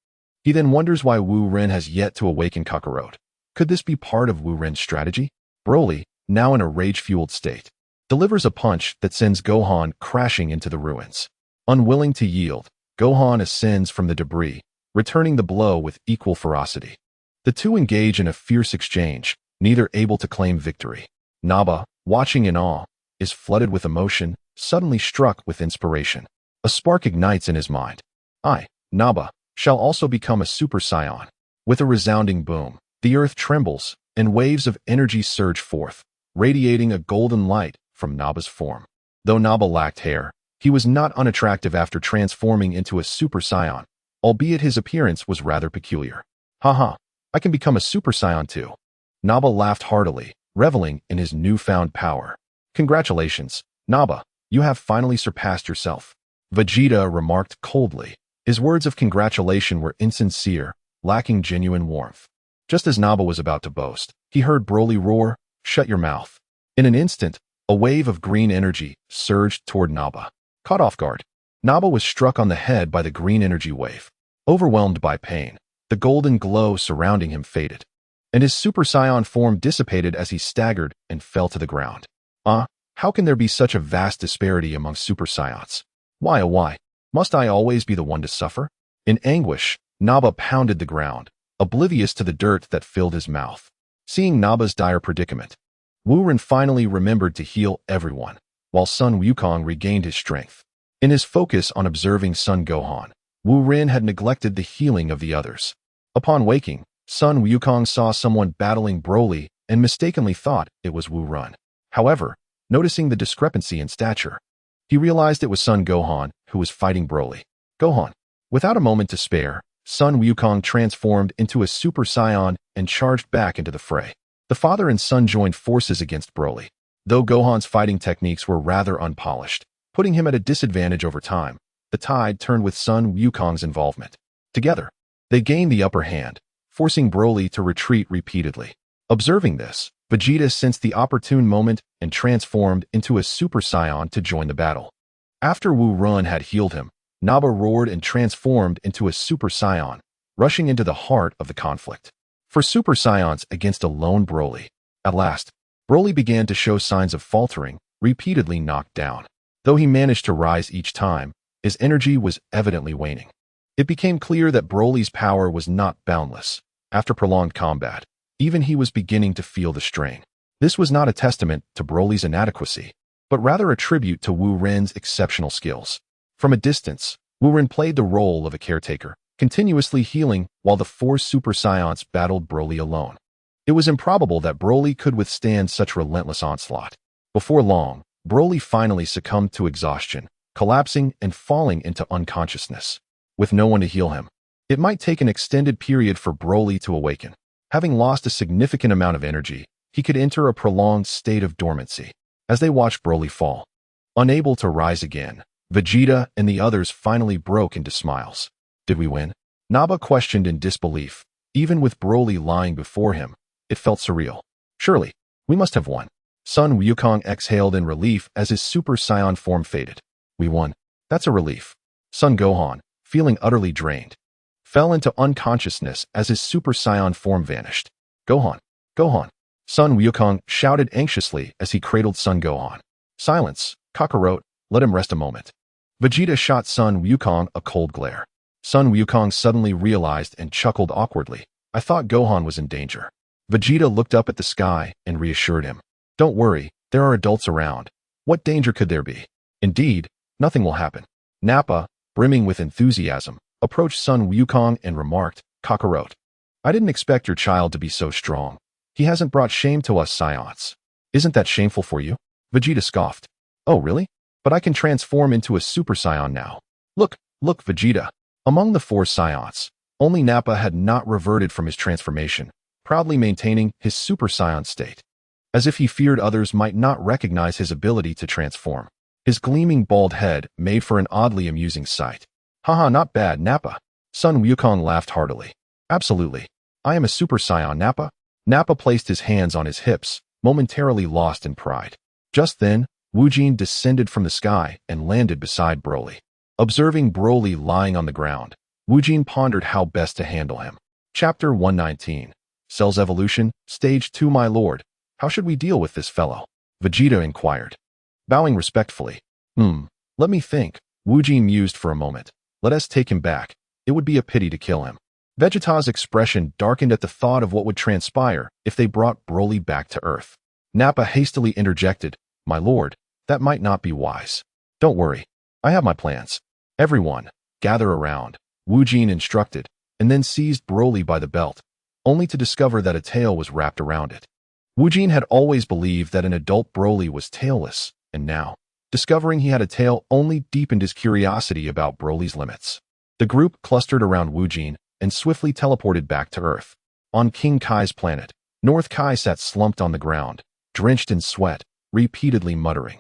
He then wonders why Wu Ren has yet to awaken Kakarot. Could this be part of Wu Ren's strategy? Broly, now in a rage-fueled state, delivers a punch that sends Gohan crashing into the ruins. Unwilling to yield, Gohan ascends from the debris, returning the blow with equal ferocity. The two engage in a fierce exchange, neither able to claim victory. Naba, watching in awe, is flooded with emotion, suddenly struck with inspiration. A spark ignites in his mind. I, Naba, shall also become a Super Saiyan. With a resounding boom, the earth trembles, and waves of energy surge forth, radiating a golden light from Naba's form. Though Naba lacked hair, he was not unattractive after transforming into a Super Saiyan, albeit his appearance was rather peculiar. Haha, I can become a Super Saiyan too. Naba laughed heartily, reveling in his newfound power. Congratulations, Naba, you have finally surpassed yourself. Vegeta remarked coldly. His words of congratulation were insincere, lacking genuine warmth. Just as Naba was about to boast, he heard Broly roar, "Shut your mouth." In an instant, a wave of green energy surged toward Naba. Caught off guard, Naba was struck on the head by the green energy wave. Overwhelmed by pain, the golden glow surrounding him faded, and his Super Saiyan form dissipated as he staggered and fell to the ground. How can there be such a vast disparity among Super Saiyans? Why, oh why? Must I always be the one to suffer? In anguish, Naba pounded the ground, oblivious to the dirt that filled his mouth. Seeing Naba's dire predicament, Wu Ren finally remembered to heal everyone, while Sun Wukong regained his strength. In his focus on observing Son Gohan, Wu Ren had neglected the healing of the others. Upon waking, Sun Wukong saw someone battling Broly and mistakenly thought it was Wu Ren. However, noticing the discrepancy in stature, he realized it was Son Gohan who was fighting Broly. Gohan. Without a moment to spare, Sun Wukong transformed into a Super Saiyan and charged back into the fray. The father and son joined forces against Broly, though Gohan's fighting techniques were rather unpolished, putting him at a disadvantage over time. The tide turned with Sun Wukong's involvement. Together, they gained the upper hand, forcing Broly to retreat repeatedly. Observing this, Vegeta sensed the opportune moment and transformed into a Super Saiyan to join the battle. After Wu Ren had healed him, Naba roared and transformed into a Super Saiyan, rushing into the heart of the conflict. For Super Saiyans against a lone Broly. At last, Broly began to show signs of faltering, repeatedly knocked down. Though he managed to rise each time, his energy was evidently waning. It became clear that Broly's power was not boundless. After prolonged combat, even he was beginning to feel the strain. This was not a testament to Broly's inadequacy, but rather a tribute to Wu Ren's exceptional skills. From a distance, Wu Ren played the role of a caretaker, continuously healing while the four Super Saiyans battled Broly alone. It was improbable that Broly could withstand such relentless onslaught. Before long, Broly finally succumbed to exhaustion, collapsing and falling into unconsciousness. With no one to heal him, it might take an extended period for Broly to awaken. Having lost a significant amount of energy, he could enter a prolonged state of dormancy. As they watched Broly fall, unable to rise again, Vegeta and the others finally broke into smiles. Did we win? Naba questioned in disbelief. Even with Broly lying before him, it felt surreal. Surely, we must have won. Sun Wukong exhaled in relief as his Super Saiyan form faded. We won. That's a relief. Son Gohan, feeling utterly drained, fell into unconsciousness as his Super Saiyan form vanished. Gohan! Gohan! Sun Wukong shouted anxiously as he cradled Son Gohan. Silence, Kakarot, let him rest a moment. Vegeta shot Sun Wukong a cold glare. Sun Wukong suddenly realized and chuckled awkwardly. I thought Gohan was in danger. Vegeta looked up at the sky and reassured him. Don't worry, there are adults around. What danger could there be? Indeed, nothing will happen. Nappa, brimming with enthusiasm, approached Sun Wukong and remarked, Kakarot, I didn't expect your child to be so strong. He hasn't brought shame to us Saiyans. Isn't that shameful for you? Vegeta scoffed. Oh, really? But I can transform into a Super Saiyan now. Look, Vegeta. Among the four Saiyans, only Nappa had not reverted from his transformation, proudly maintaining his Super Saiyan state. As if he feared others might not recognize his ability to transform. His gleaming bald head made for an oddly amusing sight. Haha, not bad, Nappa. Sun Wukong laughed heartily. Absolutely. I am a Super Saiyan, Nappa. Nappa placed his hands on his hips, momentarily lost in pride. Just then, Wu Jin descended from the sky and landed beside Broly. Observing Broly lying on the ground, Wu Jin pondered how best to handle him. Chapter 119. Cell's Evolution, Stage 2. My lord, how should we deal with this fellow? Vegeta inquired. Bowing respectfully. Let me think. Wu Jin mused for a moment. Let us take him back. It would be a pity to kill him. Vegeta's expression darkened at the thought of what would transpire if they brought Broly back to Earth. Nappa hastily interjected, My lord, that might not be wise. Don't worry. I have my plans. Everyone, gather around, Wu Jin instructed, and then seized Broly by the belt, only to discover that a tail was wrapped around it. Wu Jin had always believed that an adult Broly was tailless, and now, discovering he had a tail only deepened his curiosity about Broly's limits. The group clustered around Wu Jin and swiftly teleported back to Earth. On King Kai's planet, North Kai sat slumped on the ground, drenched in sweat, repeatedly muttering.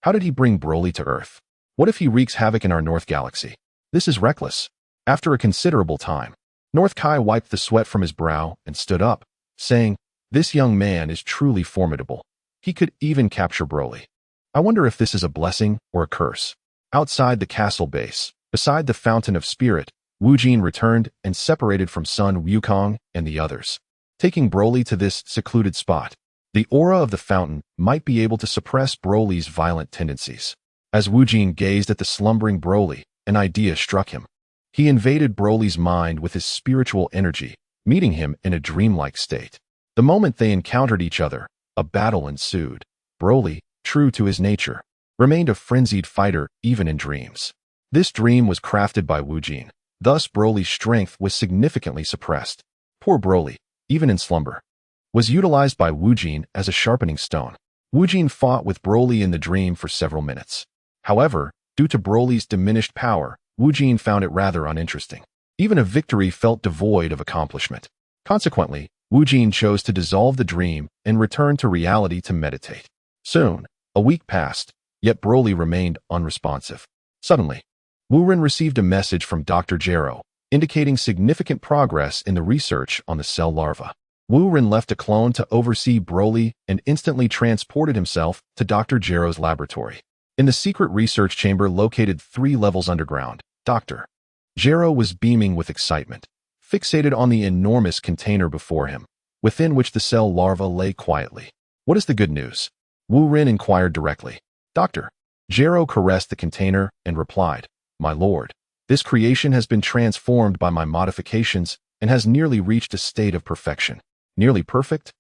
How did he bring Broly to Earth? What if he wreaks havoc in our North Galaxy? This is reckless. After a considerable time, North Kai wiped the sweat from his brow and stood up, saying, This young man is truly formidable. He could even capture Broly. I wonder if this is a blessing or a curse. Outside the castle base, beside the Fountain of Spirit, Wu Jin returned and separated from Sun Wukong and the others. Taking Broly to this secluded spot, the aura of the fountain might be able to suppress Broly's violent tendencies. As Wu Jin gazed at the slumbering Broly, an idea struck him. He invaded Broly's mind with his spiritual energy, meeting him in a dreamlike state. The moment they encountered each other, a battle ensued. Broly, true to his nature, remained a frenzied fighter even in dreams. This dream was crafted by Wu Jin. Thus Broly's strength was significantly suppressed. Poor Broly, even in slumber, was utilized by Wu Jin as a sharpening stone. Wu Jin fought with Broly in the dream for several minutes. However, due to Broly's diminished power, Wu Jin found it rather uninteresting. Even a victory felt devoid of accomplishment. Consequently, Wu Jin chose to dissolve the dream and return to reality to meditate. Soon, a week passed, yet Broly remained unresponsive. Suddenly, Wu Ren received a message from Dr. Gero, indicating significant progress in the research on the cell larva. Wu Ren left a clone to oversee Broly and instantly transported himself to Dr. Gero's laboratory. In the secret research chamber located 3 levels underground, Dr. Gero was beaming with excitement, fixated on the enormous container before him, within which the cell larva lay quietly. What is the good news? Wu Ren inquired directly. Dr. Gero caressed the container and replied, My lord, this creation has been transformed by my modifications and has nearly reached a state of perfection. Nearly perfect?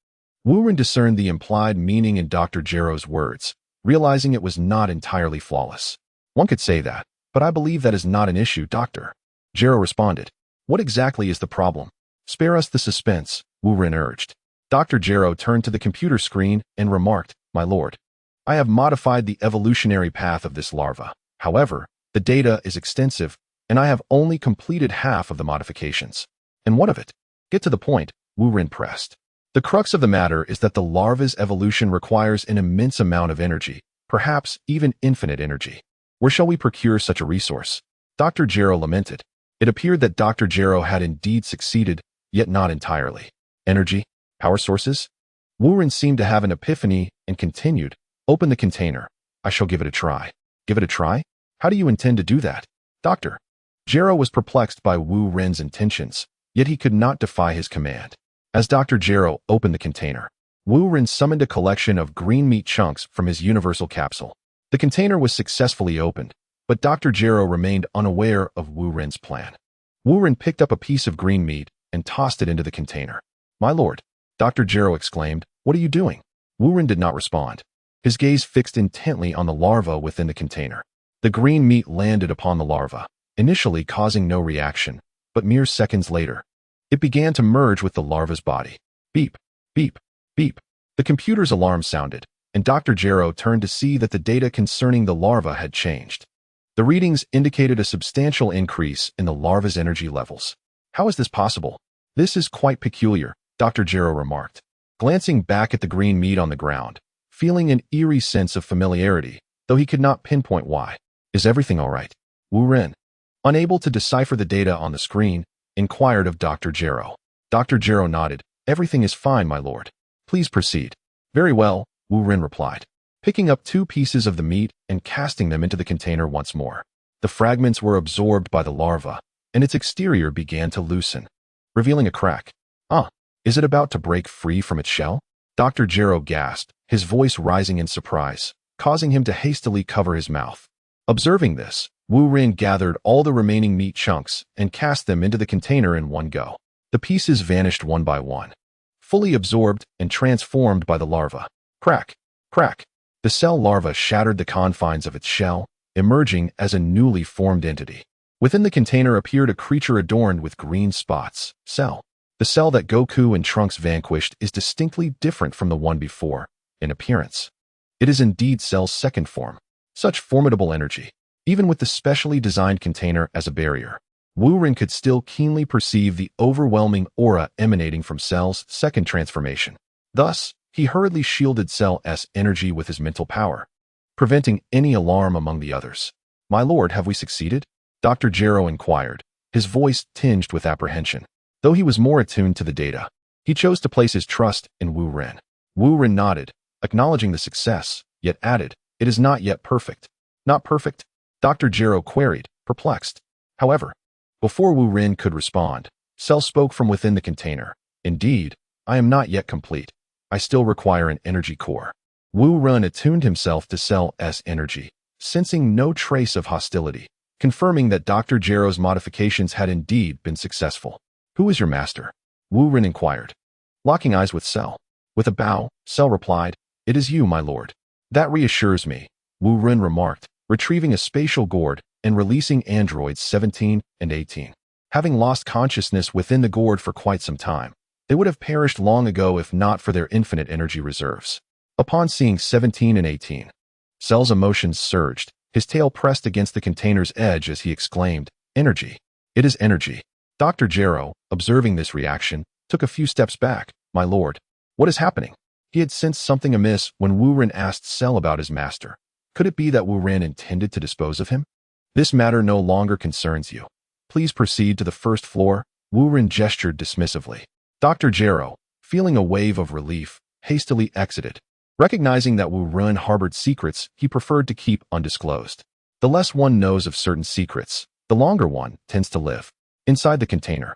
Wu Ren discerned the implied meaning in Dr. Gero's words, realizing it was not entirely flawless. One could say that, but I believe that is not an issue, Dr. Gero responded. What exactly is the problem? Spare us the suspense, Wu Ren urged. Dr. Gero turned to the computer screen and remarked, My lord, I have modified the evolutionary path of this larva. However, the data is extensive, and I have only completed half of the modifications. And what of it? Get to the point, Wu Ren pressed. The crux of the matter is that the larva's evolution requires an immense amount of energy, perhaps even infinite energy. Where shall we procure such a resource? Dr. Gero lamented. It appeared that Dr. Gero had indeed succeeded, yet not entirely. Energy? Power sources? Wu Ren seemed to have an epiphany and continued, Open the container. I shall give it a try. Give it a try? How do you intend to do that? Dr. Gero was perplexed by Wu Ren's intentions, yet he could not defy his command. As Dr. Gero opened the container, Wu Ren summoned a collection of green meat chunks from his universal capsule. The container was successfully opened, but Dr. Gero remained unaware of Wu Ren's plan. Wu Ren picked up a piece of green meat and tossed it into the container. My lord, Dr. Gero exclaimed, What are you doing? Wu Ren did not respond. His gaze fixed intently on the larva within the container. The green meat landed upon the larva, initially causing no reaction, but mere seconds later, it began to merge with the larva's body. Beep, beep, beep. The computer's alarm sounded, and Dr. Gero turned to see that the data concerning the larva had changed. The readings indicated a substantial increase in the larva's energy levels. How is this possible? This is quite peculiar, Dr. Gero remarked, glancing back at the green meat on the ground, feeling an eerie sense of familiarity, though he could not pinpoint why. Is everything all right? Wu Ren, unable to decipher the data on the screen, inquired of Dr. Gero. Dr. Gero nodded. Everything is fine, my lord. Please proceed. Very well, Wu Ren replied. picking up 2 pieces of the meat and casting them into the container once more. The fragments were absorbed by the larva, and its exterior began to loosen, revealing a crack. Is it about to break free from its shell? Dr. Gero gasped, his voice rising in surprise, causing him to hastily cover his mouth. Observing this, Wu Ren gathered all the remaining meat chunks and cast them into the container in one go. The pieces vanished one by one, fully absorbed and transformed by the larva. Crack! Crack! The cell larva shattered the confines of its shell, emerging as a newly formed entity. Within the container appeared a creature adorned with green spots. Cell. The cell that Goku and Trunks vanquished is distinctly different from the one before, in appearance. It is indeed Cell's second form. Such formidable energy. Even with the specially designed container as a barrier, Wu Ren could still keenly perceive the overwhelming aura emanating from Cell's second transformation. Thus, he hurriedly shielded Cell's energy with his mental power, preventing any alarm among the others. "My lord, have we succeeded?" Dr. Gero inquired, his voice tinged with apprehension. Though he was more attuned to the data, he chose to place his trust in Wu Ren. Wu Ren nodded, acknowledging the success, yet added, "It is not yet perfect." "Not perfect?" Dr. Gero queried, perplexed. However, before Wu Ren could respond, Cell spoke from within the container. "Indeed, I am not yet complete. I still require an energy core." Wu Ren attuned himself to Cell's energy, sensing no trace of hostility, confirming that Dr. Gero's modifications had indeed been successful. "Who is your master?" Wu Ren inquired, locking eyes with Cell. With a bow, Cell replied, "It is you, my lord." "That reassures me," Wu Ren remarked, retrieving a spatial gourd and releasing androids 17 and 18. Having lost consciousness within the gourd for quite some time, they would have perished long ago if not for their infinite energy reserves. Upon seeing 17 and 18, Cell's emotions surged, his tail pressed against the container's edge as he exclaimed, "Energy! It is energy!" Dr. Gero, observing this reaction, took a few steps back. "My lord, what is happening?" He had sensed something amiss when Wu Ren asked Cell about his master. Could it be that Wu Ren intended to dispose of him? "This matter no longer concerns you. Please proceed to the first floor," Wu Ren gestured dismissively. Dr. Gero, feeling a wave of relief, hastily exited. Recognizing that Wu Ren harbored secrets he preferred to keep undisclosed. The less one knows of certain secrets, the longer one tends to live. Inside the container,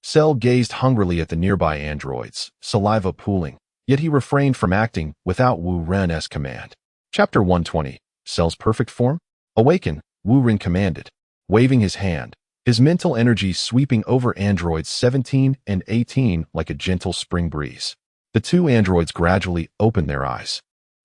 Cell gazed hungrily at the nearby androids, saliva pooling, yet he refrained from acting without Wu Ren's command. Chapter 120, Cell's perfect form? "Awaken," Wu Ren commanded, waving his hand, his mental energy sweeping over androids 17 and 18 like a gentle spring breeze. The 2 androids gradually opened their eyes,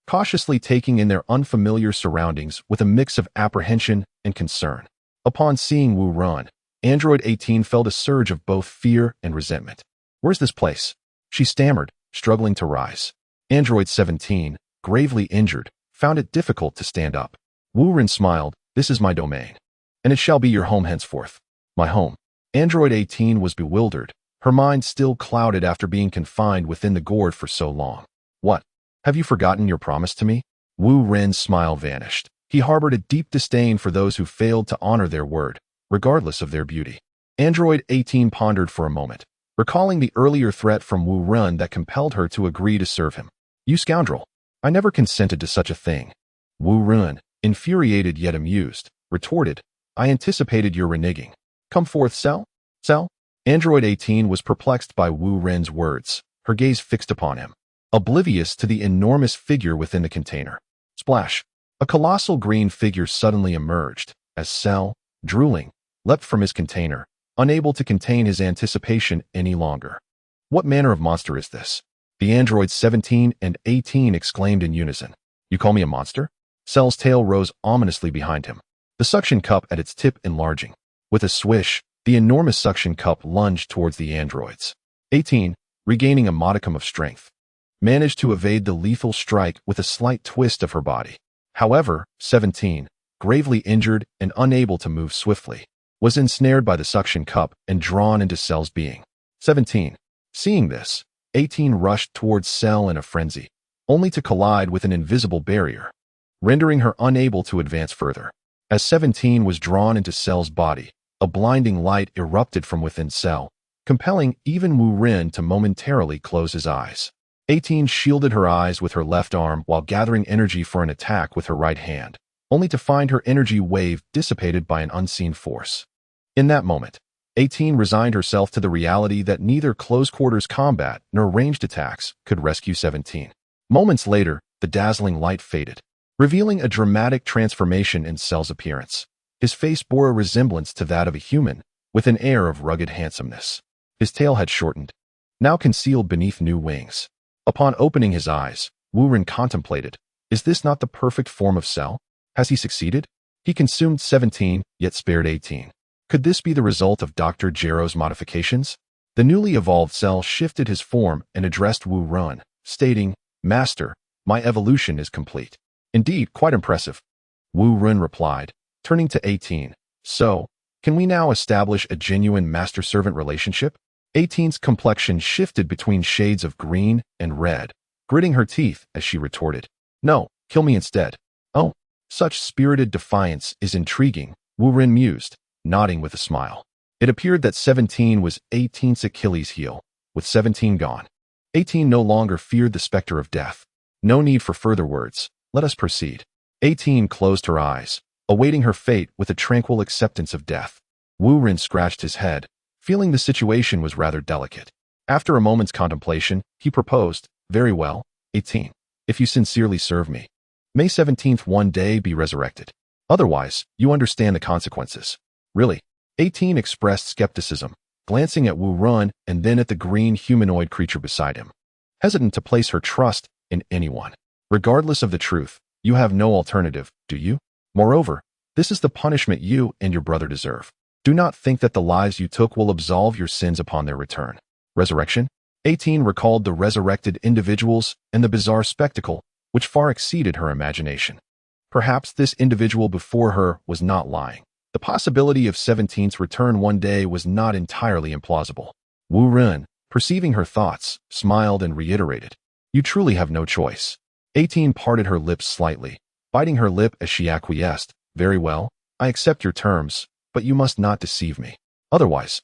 cautiously taking in their unfamiliar surroundings with a mix of apprehension and concern. Upon seeing Wu Ren, Android 18 felt a surge of both fear and resentment. "Where's this place?" she stammered, struggling to rise. Android 17, gravely injured, found it difficult to stand up. Wu Ren smiled, "This is my domain, and it shall be your home henceforth." "My home?" Android 18 was bewildered, her mind still clouded after being confined within the gourd for so long. "What? Have you forgotten your promise to me?" Wu Ren's smile vanished. He harbored a deep disdain for those who failed to honor their word, regardless of their beauty. Android 18 pondered for a moment, recalling the earlier threat from Wu Ren that compelled her to agree to serve him. "You scoundrel! I never consented to such a thing." Wu Ren, infuriated yet amused, retorted, "I anticipated your reneging. Come forth, Cell." "Cell?" Android 18 was perplexed by Wu Ren's words, her gaze fixed upon him, oblivious to the enormous figure within the container. Splash! A colossal green figure suddenly emerged, as Cell, drooling, leapt from his container, unable to contain his anticipation any longer. "What manner of monster is this?" The androids 17 and 18 exclaimed in unison. "You call me a monster?" Cell's tail rose ominously behind him, the suction cup at its tip enlarging. With a swish, the enormous suction cup lunged towards the androids. 18, regaining a modicum of strength, managed to evade the lethal strike with a slight twist of her body. However, 17, gravely injured and unable to move swiftly, was ensnared by the suction cup and drawn into Cell's being. 17. Seeing this, 18 rushed towards Cell in a frenzy, only to collide with an invisible barrier, rendering her unable to advance further. As 17 was drawn into Cell's body, a blinding light erupted from within Cell, compelling even Wu Ren to momentarily close his eyes. 18 shielded her eyes with her left arm while gathering energy for an attack with her right hand, only to find her energy wave dissipated by an unseen force. In that moment, 18 resigned herself to the reality that neither close-quarters combat nor ranged attacks could rescue 17. Moments later, the dazzling light faded, revealing a dramatic transformation in Cell's appearance. His face bore a resemblance to that of a human, with an air of rugged handsomeness. His tail had shortened, now concealed beneath new wings. Upon opening his eyes, Wu Ren contemplated, is this not the perfect form of Cell? Has he succeeded? He consumed 17, yet spared 18. Could this be the result of Dr. Jero's modifications? The newly evolved Cell shifted his form and addressed Wu Ren, stating, Master, my evolution is complete. Indeed, quite impressive. Wu Ren replied, turning to 18. So, can we now establish a genuine master-servant relationship? 18's complexion shifted between shades of green and red, gritting her teeth as she retorted, no, kill me instead. Oh, such spirited defiance is intriguing, Wu Ren mused, nodding with a smile. It appeared that 17 was 18's Achilles heel, with 17 gone. 18 no longer feared the specter of death. No need for further words, let us proceed. 18 closed her eyes, awaiting her fate with a tranquil acceptance of death. Wu Ren scratched his head, feeling the situation was rather delicate. After a moment's contemplation, he proposed, very well, 18. If you sincerely serve me, may 17th one day be resurrected. Otherwise, you understand the consequences. Really? 18 expressed skepticism, glancing at Wu Ren and then at the green humanoid creature beside him. Hesitant to place her trust in anyone. Regardless of the truth, you have no alternative, do you? Moreover, this is the punishment you and your brother deserve. Do not think that the lives you took will absolve your sins upon their return. Resurrection? 18 recalled the resurrected individuals and the bizarre spectacle, which far exceeded her imagination. Perhaps this individual before her was not lying. The possibility of 17's return one day was not entirely implausible. Wu Ren, perceiving her thoughts, smiled and reiterated, you truly have no choice. 18 parted her lips slightly, biting her lip as she acquiesced, very well, I accept your terms, but you must not deceive me. Otherwise,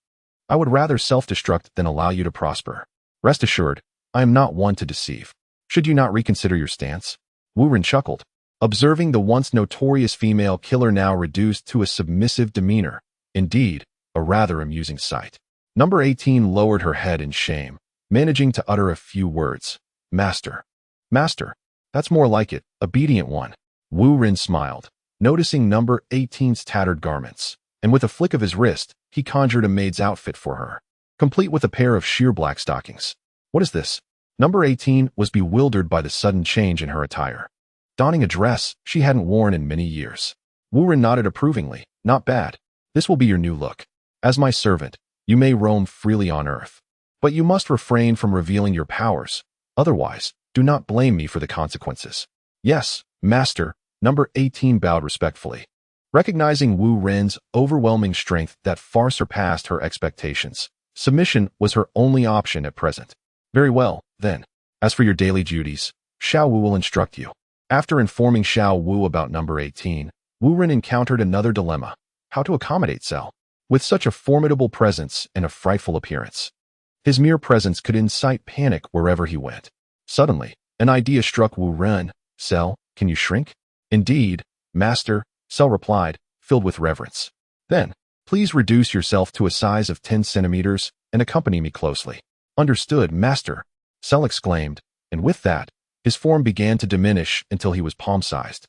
I would rather self-destruct than allow you to prosper. Rest assured, I am not one to deceive. Should you not reconsider your stance? Wu Ren chuckled, observing the once notorious female killer now reduced to a submissive demeanor. Indeed, a rather amusing sight. Number 18 lowered her head in shame, managing to utter a few words. Master. Master. That's more like it, obedient one. Wu Ren smiled, noticing number 18's tattered garments, and with a flick of his wrist, he conjured a maid's outfit for her, complete with a pair of sheer black stockings. What is this? Number 18 was bewildered by the sudden change in her attire, donning a dress she hadn't worn in many years. Wu Ren nodded approvingly. Not bad. This will be your new look. As my servant, you may roam freely on earth, but you must refrain from revealing your powers. Otherwise, do not blame me for the consequences. Yes, master, number 18 bowed respectfully, recognizing Wu Ren's overwhelming strength that far surpassed her expectations. Submission was her only option at present. Very well, then. As for your daily duties, Xiao Wu will instruct you. After informing Xiao Wu about number 18, Wu Ren encountered another dilemma: how to accommodate Cell with such a formidable presence and a frightful appearance. His mere presence could incite panic wherever he went. Suddenly, an idea struck Wu Ren. Cell, can you shrink? Indeed, master, Cell replied, filled with reverence. Then, please reduce yourself to a size of 10 centimeters and accompany me closely. Understood, master, Cell exclaimed, and with that, his form began to diminish until he was palm-sized,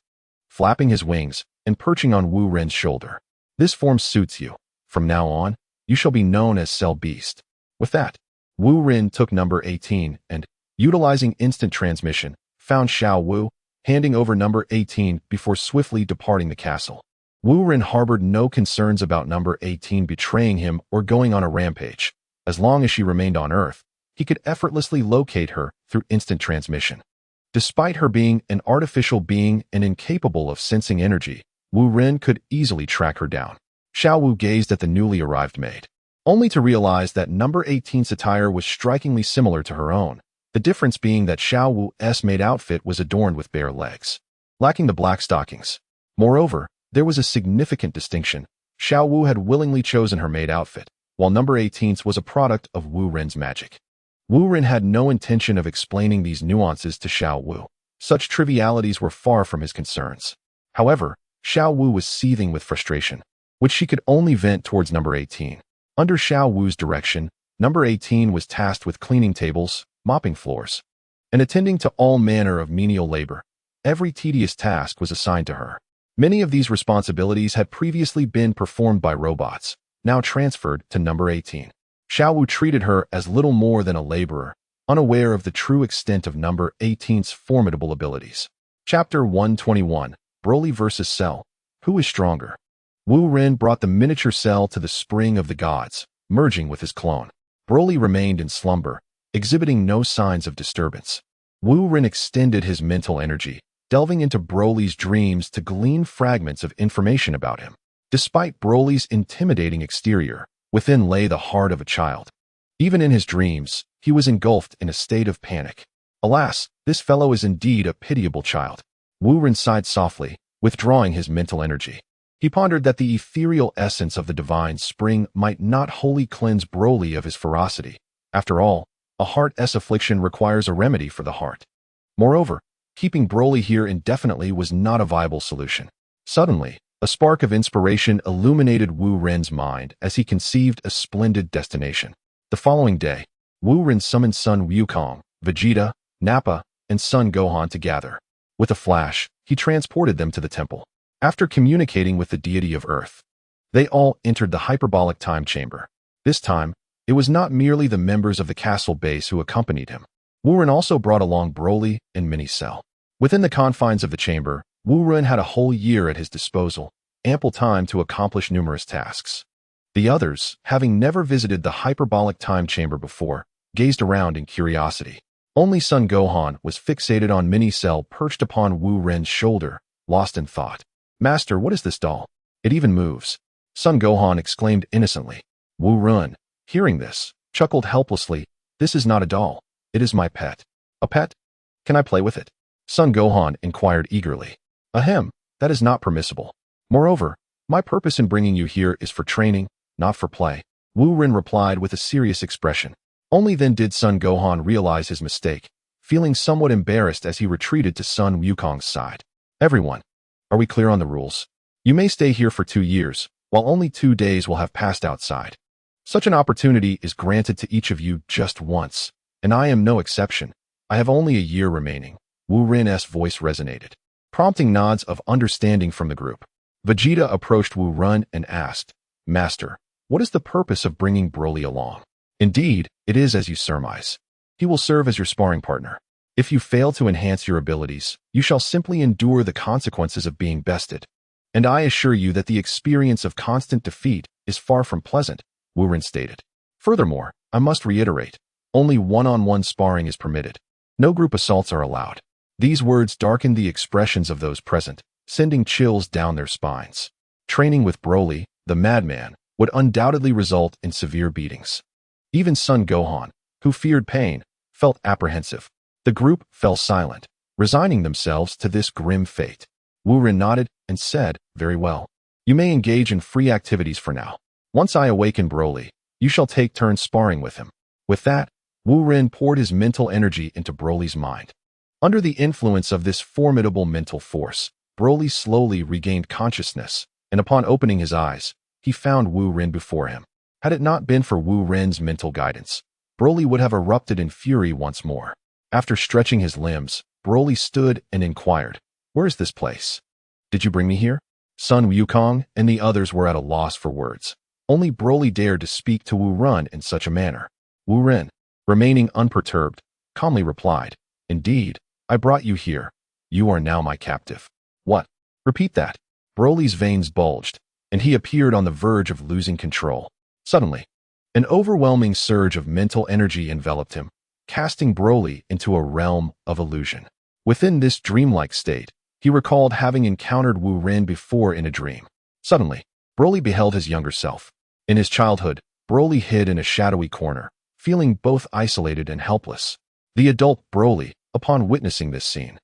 flapping his wings and perching on Wu Ren's shoulder. This form suits you. From now on, you shall be known as Cell Beast. With that, Wu Ren took number 18 and, utilizing instant transmission, found Xiao Wu, handing over number 18 before swiftly departing the castle. Wu Ren harbored no concerns about number 18 betraying him or going on a rampage. As long as she remained on Earth, he could effortlessly locate her through instant transmission. Despite her being an artificial being and incapable of sensing energy, Wu Ren could easily track her down. Xiao Wu gazed at the newly arrived maid, only to realize that number 18's attire was strikingly similar to her own, the difference being that Xiao Wu's maid outfit was adorned with bare legs, lacking the black stockings. Moreover, there was a significant distinction. Xiao Wu had willingly chosen her maid outfit, while number 18's was a product of Wu Ren's magic. Wu Ren had no intention of explaining these nuances to Xiao Wu. Such trivialities were far from his concerns. However, Xiao Wu was seething with frustration, which she could only vent towards number 18. Under Xiao Wu's direction, number 18 was tasked with cleaning tables, mopping floors, and attending to all manner of menial labor. Every tedious task was assigned to her. Many of these responsibilities had previously been performed by robots, now transferred to number 18. Xiao Wu treated her as little more than a laborer, unaware of the true extent of number 18's formidable abilities. Chapter 121, Broly vs. Cell. Who is stronger? Wu Ren brought the miniature Cell to the spring of the gods, merging with his clone. Broly remained in slumber, exhibiting no signs of disturbance. Wu Ren extended his mental energy, delving into Broly's dreams to glean fragments of information about him. Despite Broly's intimidating exterior, within lay the heart of a child. Even in his dreams, he was engulfed in a state of panic. Alas, this fellow is indeed a pitiable child. Wu Ren sighed softly, withdrawing his mental energy. He pondered that the ethereal essence of the divine spring might not wholly cleanse Broly of his ferocity. After all, a heart's affliction requires a remedy for the heart. Moreover, keeping Broly here indefinitely was not a viable solution. Suddenly, a spark of inspiration illuminated Wu Ren's mind as he conceived a splendid destination. The following day, Wu Ren summoned Son Wukong, Vegeta, Nappa, and Son Gohan to gather. With a flash, he transported them to the temple. After communicating with the deity of Earth, they all entered the hyperbolic time chamber. This time, it was not merely the members of the castle base who accompanied him. Wu Ren also brought along Broly and Mini Cell. Within the confines of the chamber, Wu Ren had a whole year at his disposal, ample time to accomplish numerous tasks. The others, having never visited the hyperbolic time chamber before, gazed around in curiosity. Only Son Gohan was fixated on Mini Cell perched upon Wu Ren's shoulder, lost in thought. "Master, what is this doll? It even moves." Son Gohan exclaimed innocently. Wu Ren, hearing this, chuckled helplessly. "This is not a doll. It is my pet." "A pet? Can I play with it?" Son Gohan inquired eagerly. "Ahem, that is not permissible. Moreover, my purpose in bringing you here is for training, not for play." Wu Ren replied with a serious expression. Only then did Son Gohan realize his mistake, feeling somewhat embarrassed as he retreated to Son Wukong's side. "Everyone, are we clear on the rules? You may stay here for 2 years, while only 2 days will have passed outside. Such an opportunity is granted to each of you just once, and I am no exception. I have only a year remaining." Wu Ren's voice resonated, prompting nods of understanding from the group. Vegeta approached Wu Ren and asked, "Master, what is the purpose of bringing Broly along?" "Indeed, it is as you surmise. He will serve as your sparring partner. If you fail to enhance your abilities, you shall simply endure the consequences of being bested. And I assure you that the experience of constant defeat is far from pleasant," Wu Ren stated. "Furthermore, I must reiterate, only one-on-one sparring is permitted. No group assaults are allowed." These words darkened the expressions of those present, sending chills down their spines. Training with Broly, the madman, would undoubtedly result in severe beatings. Even Son Gohan, who feared pain, felt apprehensive. The group fell silent, resigning themselves to this grim fate. Wu Ren nodded and said, "Very well. You may engage in free activities for now. Once I awaken Broly, you shall take turns sparring with him." With that, Wu Ren poured his mental energy into Broly's mind. Under the influence of this formidable mental force, Broly slowly regained consciousness, and upon opening his eyes, he found Wu Ren before him. Had it not been for Wu Ren's mental guidance, Broly would have erupted in fury once more. After stretching his limbs, Broly stood and inquired, "Where is this place? Did you bring me here?" Son Wukong and the others were at a loss for words. Only Broly dared to speak to Wu Ren in such a manner. Wu Ren, remaining unperturbed, calmly replied, "Indeed, I brought you here. You are now my captive." "What? Repeat that." Broly's veins bulged, and he appeared on the verge of losing control. Suddenly, an overwhelming surge of mental energy enveloped him, casting Broly into a realm of illusion. Within this dreamlike state, he recalled having encountered Wu Ren before in a dream. Suddenly, Broly beheld his younger self. In his childhood, Broly hid in a shadowy corner, feeling both isolated and helpless. The adult Broly, upon witnessing this scene,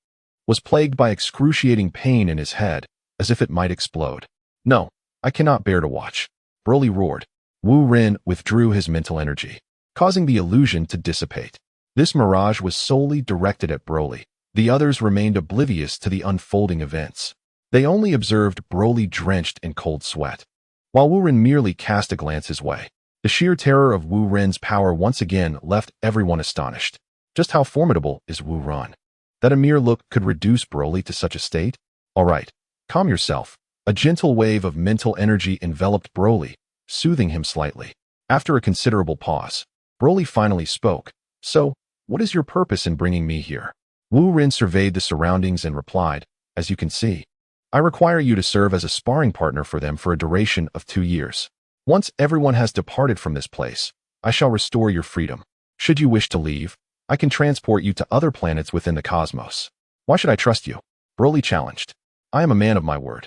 was plagued by excruciating pain in his head, as if it might explode. "No, I cannot bear to watch," Broly roared. Wu Ren withdrew his mental energy. causing the illusion to dissipate. This mirage was solely directed at Broly. The others remained oblivious to the unfolding events. They only observed Broly drenched in cold sweat, while Wu Ren merely cast a glance his way. The sheer terror of Wu Ren's power once again left everyone astonished. Just how formidable is Wu Ren? That a mere look could reduce Broly to such a state? All right, calm yourself. A gentle wave of mental energy enveloped Broly, soothing him slightly. After a considerable pause, Broly finally spoke. So, what is your purpose in bringing me here? Wu Ren surveyed the surroundings and replied, as you can see, I require you to serve as a sparring partner for them for a duration of 2 years. Once everyone has departed from this place, I shall restore your freedom. Should you wish to leave, I can transport you to other planets within the cosmos. Why should I trust you? Broly challenged. I am a man of my word.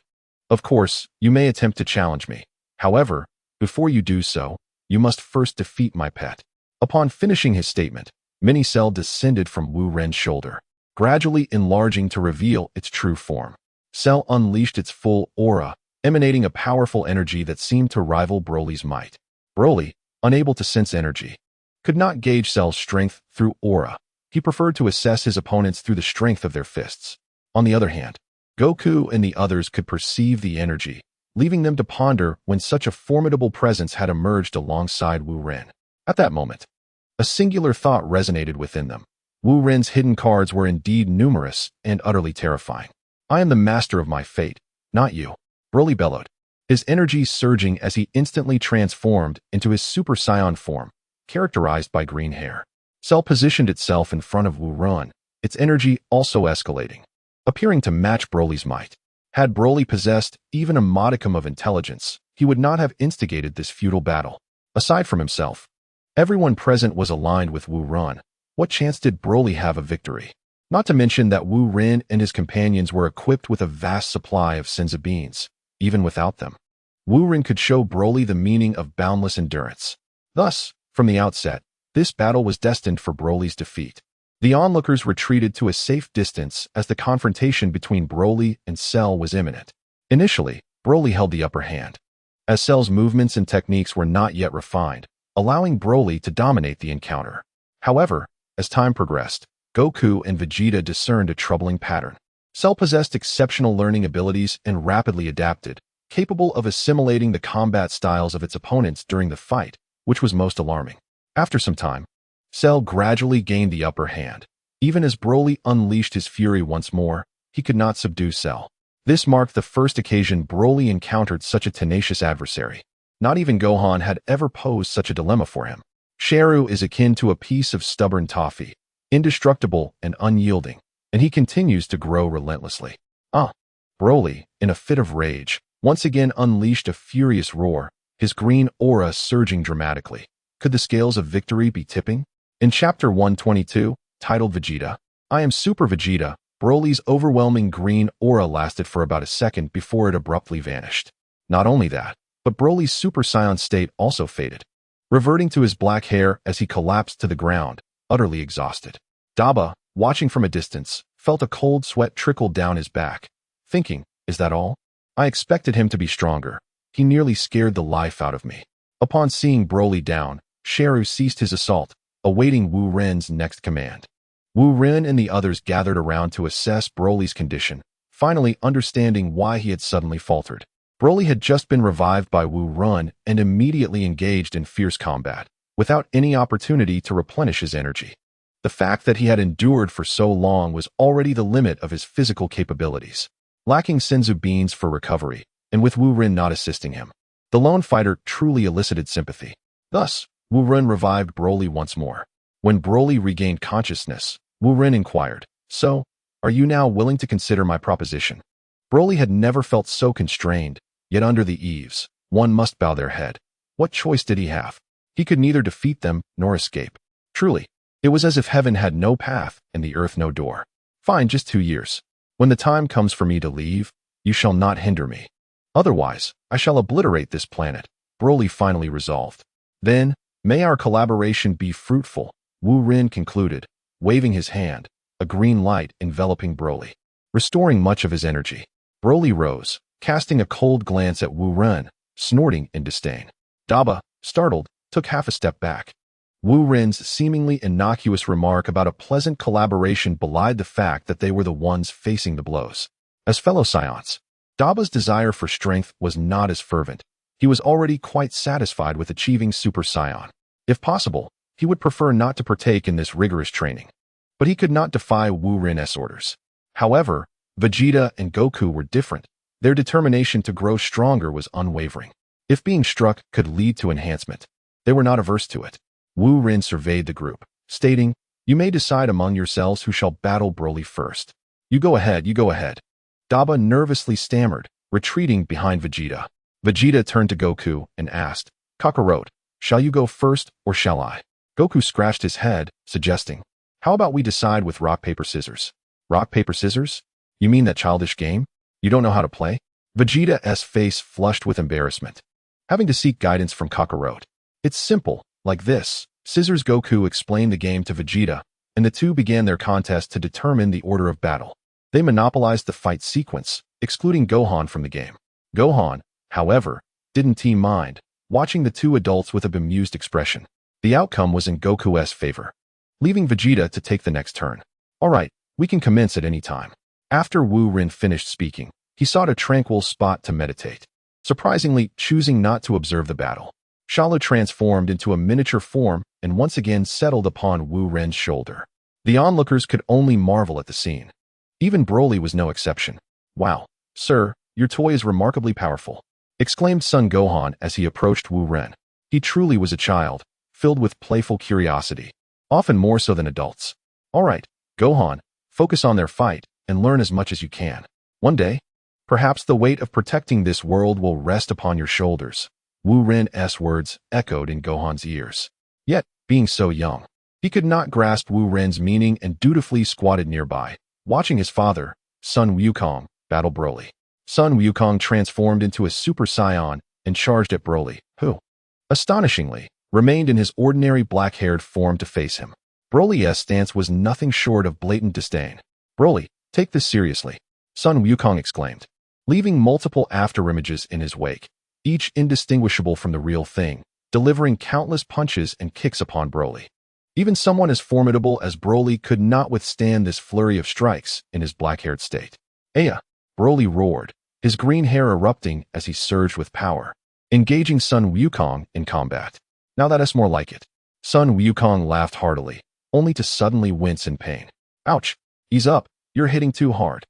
Of course, you may attempt to challenge me. However, before you do so, you must first defeat my pet. Upon finishing his statement, Mini Cell descended from Wu Ren's shoulder, gradually enlarging to reveal its true form. Cell unleashed its full aura, emanating a powerful energy that seemed to rival Broly's might. Broly, unable to sense energy, could not gauge Cell's strength through aura. He preferred to assess his opponents through the strength of their fists. On the other hand, Goku and the others could perceive the energy, leaving them to ponder when such a formidable presence had emerged alongside Wu Ren. At that moment, a singular thought resonated within them. Wu Ren's hidden cards were indeed numerous and utterly terrifying. I am the master of my fate, not you, Broly bellowed, his energy surging as he instantly transformed into his Super Saiyan form, characterized by green hair. Cell positioned itself in front of Wu Ren, its energy also escalating, appearing to match Broly's might. Had Broly possessed even a modicum of intelligence, he would not have instigated this futile battle. Aside from himself, everyone present was aligned with Wu Ren. What chance did Broly have of victory? Not to mention that Wu Ren and his companions were equipped with a vast supply of Senzu beans. Even without them, Wu Ren could show Broly the meaning of boundless endurance. Thus, from the outset, this battle was destined for Broly's defeat. The onlookers retreated to a safe distance as the confrontation between Broly and Cell was imminent. Initially, Broly held the upper hand, as Cell's movements and techniques were not yet refined, allowing Broly to dominate the encounter. However, as time progressed, Goku and Vegeta discerned a troubling pattern. Cell possessed exceptional learning abilities and rapidly adapted, capable of assimilating the combat styles of its opponents during the fight, which was most alarming. After some time, Cell gradually gained the upper hand. Even as Broly unleashed his fury once more, he could not subdue Cell. This marked the first occasion Broly encountered such a tenacious adversary. Not even Gohan had ever posed such a dilemma for him. Sharu is akin to a piece of stubborn toffee, indestructible and unyielding, and he continues to grow relentlessly. Broly, in a fit of rage, once again unleashed a furious roar, his green aura surging dramatically. Could the scales of victory be tipping? In Chapter 122, titled Vegeta, I Am Super Vegeta, Broly's overwhelming green aura lasted for about a second before it abruptly vanished. Not only that, but Broly's Super Saiyan state also faded, reverting to his black hair as he collapsed to the ground, utterly exhausted. Daba, watching from a distance, felt a cold sweat trickle down his back, thinking, is that all? I expected him to be stronger. He nearly scared the life out of me. Upon seeing Broly down, Sharu ceased his assault, awaiting Wu Ren's next command. Wu Ren and the others gathered around to assess Broly's condition, finally understanding why he had suddenly faltered. Broly had just been revived by Wu Ren and immediately engaged in fierce combat, without any opportunity to replenish his energy. The fact that he had endured for so long was already the limit of his physical capabilities. Lacking Senzu beans for recovery, and with Wu Ren not assisting him, the lone fighter truly elicited sympathy. Thus, Wu Ren revived Broly once more. When Broly regained consciousness, Wu Ren inquired, So, are you now willing to consider my proposition? Broly had never felt so constrained, yet under the eaves, one must bow their head. What choice did he have? He could neither defeat them nor escape. Truly, it was as if heaven had no path and the earth no door. Fine, just 2 years. When the time comes for me to leave, you shall not hinder me. Otherwise, I shall obliterate this planet, Broly finally resolved. Then, may our collaboration be fruitful, Wu Ren concluded, waving his hand, a green light enveloping Broly, restoring much of his energy. Broly rose, casting a cold glance at Wu Ren, snorting in disdain. Daba, startled, took half a step back. Wu Rin's seemingly innocuous remark about a pleasant collaboration belied the fact that they were the ones facing the blows. As fellow scions, Daba's desire for strength was not as fervent. He was already quite satisfied with achieving Super Saiyan. If possible, he would prefer not to partake in this rigorous training. But he could not defy Wu Rin's orders. However, Vegeta and Goku were different. Their determination to grow stronger was unwavering. If being struck could lead to enhancement, they were not averse to it. Wu Rin surveyed the group, stating, "You may decide among yourselves who shall battle Broly first. You go ahead, you go ahead." Daba nervously stammered, retreating behind Vegeta. Vegeta turned to Goku and asked, "Kakarot, shall you go first or shall I?" Goku scratched his head, suggesting, "How about we decide with rock, paper, scissors?" Rock, paper, scissors? You mean that childish game? You don't know how to play? Vegeta's face flushed with embarrassment. Having to seek guidance from Kakarot. It's simple, like this. Scissors. Goku explained the game to Vegeta, and the two began their contest to determine the order of battle. They monopolized the fight sequence, excluding Gohan from the game. Gohan, however, didn't mind, watching the two adults with a bemused expression. The outcome was in Goku's favor, leaving Vegeta to take the next turn. All right, we can commence at any time. After Wu Rin finished speaking, he sought a tranquil spot to meditate, surprisingly choosing not to observe the battle. Shala transformed into a miniature form and once again settled upon Wu Ren's shoulder. The onlookers could only marvel at the scene. Even Broly was no exception. "Wow, sir, your toy is remarkably powerful," exclaimed Son Gohan as he approached Wu Ren. He truly was a child, filled with playful curiosity, often more so than adults. "All right, Gohan, focus on their fight and learn as much as you can. One day, perhaps the weight of protecting this world will rest upon your shoulders." Wu Ren's words echoed in Gohan's ears. Yet, being so young, he could not grasp Wu Ren's meaning and dutifully squatted nearby, watching his father, Sun Wukong, battle Broly. Sun Wukong transformed into a Super Saiyan and charged at Broly, who, astonishingly, remained in his ordinary black-haired form to face him. Broly's stance was nothing short of blatant disdain. "Broly, take this seriously," Sun Wukong exclaimed, leaving multiple afterimages in his wake, each indistinguishable from the real thing, delivering countless punches and kicks upon Broly. Even someone as formidable as Broly could not withstand this flurry of strikes in his black-haired state. "Aya!" Broly roared, his green hair erupting as he surged with power, engaging Sun Wukong in combat. "Now that's more like it." Sun Wukong laughed heartily, only to suddenly wince in pain. "Ouch! Ease up, you're hitting too hard.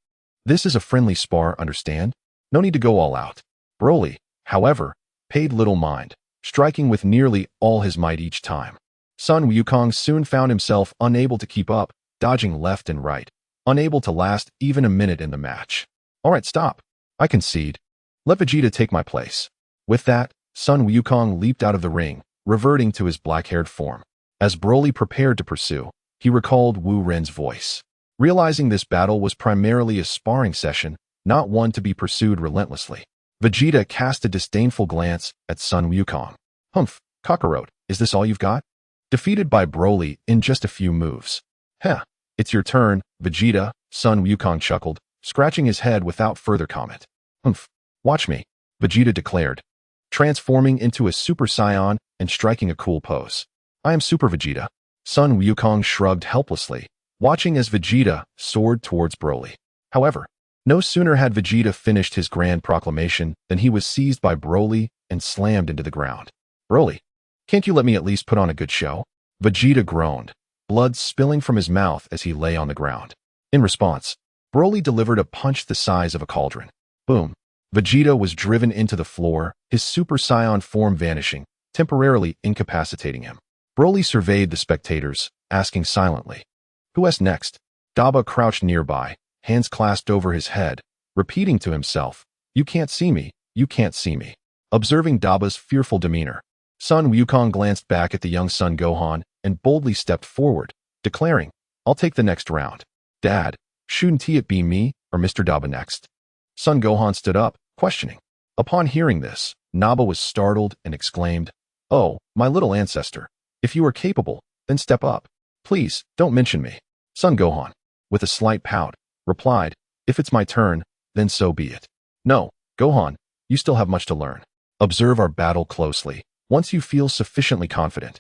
This is a friendly spar, understand? No need to go all out." Broly, however, paid little mind, striking with nearly all his might each time. Sun Wukong soon found himself unable to keep up, dodging left and right, unable to last even a minute in the match. "All right, stop. I concede. Let Vegeta take my place." With that, Sun Wukong leaped out of the ring, reverting to his black-haired form. As Broly prepared to pursue, he recalled Wu Ren's voice. Realizing this battle was primarily a sparring session, not one to be pursued relentlessly, Vegeta cast a disdainful glance at Sun Wukong. "Humph, Kakarot, is this all you've got?" Defeated by Broly in just a few moves. "Heh, it's your turn, Vegeta," Sun Wukong chuckled, scratching his head without further comment. "Humph, watch me," Vegeta declared, transforming into a Super Saiyan and striking a cool pose. "I am Super Vegeta." Sun Wukong shrugged helplessly, watching as Vegeta soared towards Broly. However, no sooner had Vegeta finished his grand proclamation than he was seized by Broly and slammed into the ground. "Broly, can't you let me at least put on a good show?" Vegeta groaned, blood spilling from his mouth as he lay on the ground. In response, Broly delivered a punch the size of a cauldron. Boom. Vegeta was driven into the floor, his Super Saiyan form vanishing, temporarily incapacitating him. Broly surveyed the spectators, asking silently, "Who's next?" Daba crouched nearby, hands clasped over his head, repeating to himself, "You can't see me, you can't see me." Observing Daba's fearful demeanor, Sun Wukong glanced back at the young Son Gohan and boldly stepped forward, declaring, "I'll take the next round. Dad, shouldn't it be me or Mr. Daba next?" Son Gohan stood up, questioning. Upon hearing this, Naba was startled and exclaimed, "Oh, my little ancestor, if you are capable, then step up. Please, don't mention me." Son Gohan, with a slight pout, replied, "If it's my turn, then so be it." "No, Gohan, you still have much to learn. Observe our battle closely. Once you feel sufficiently confident,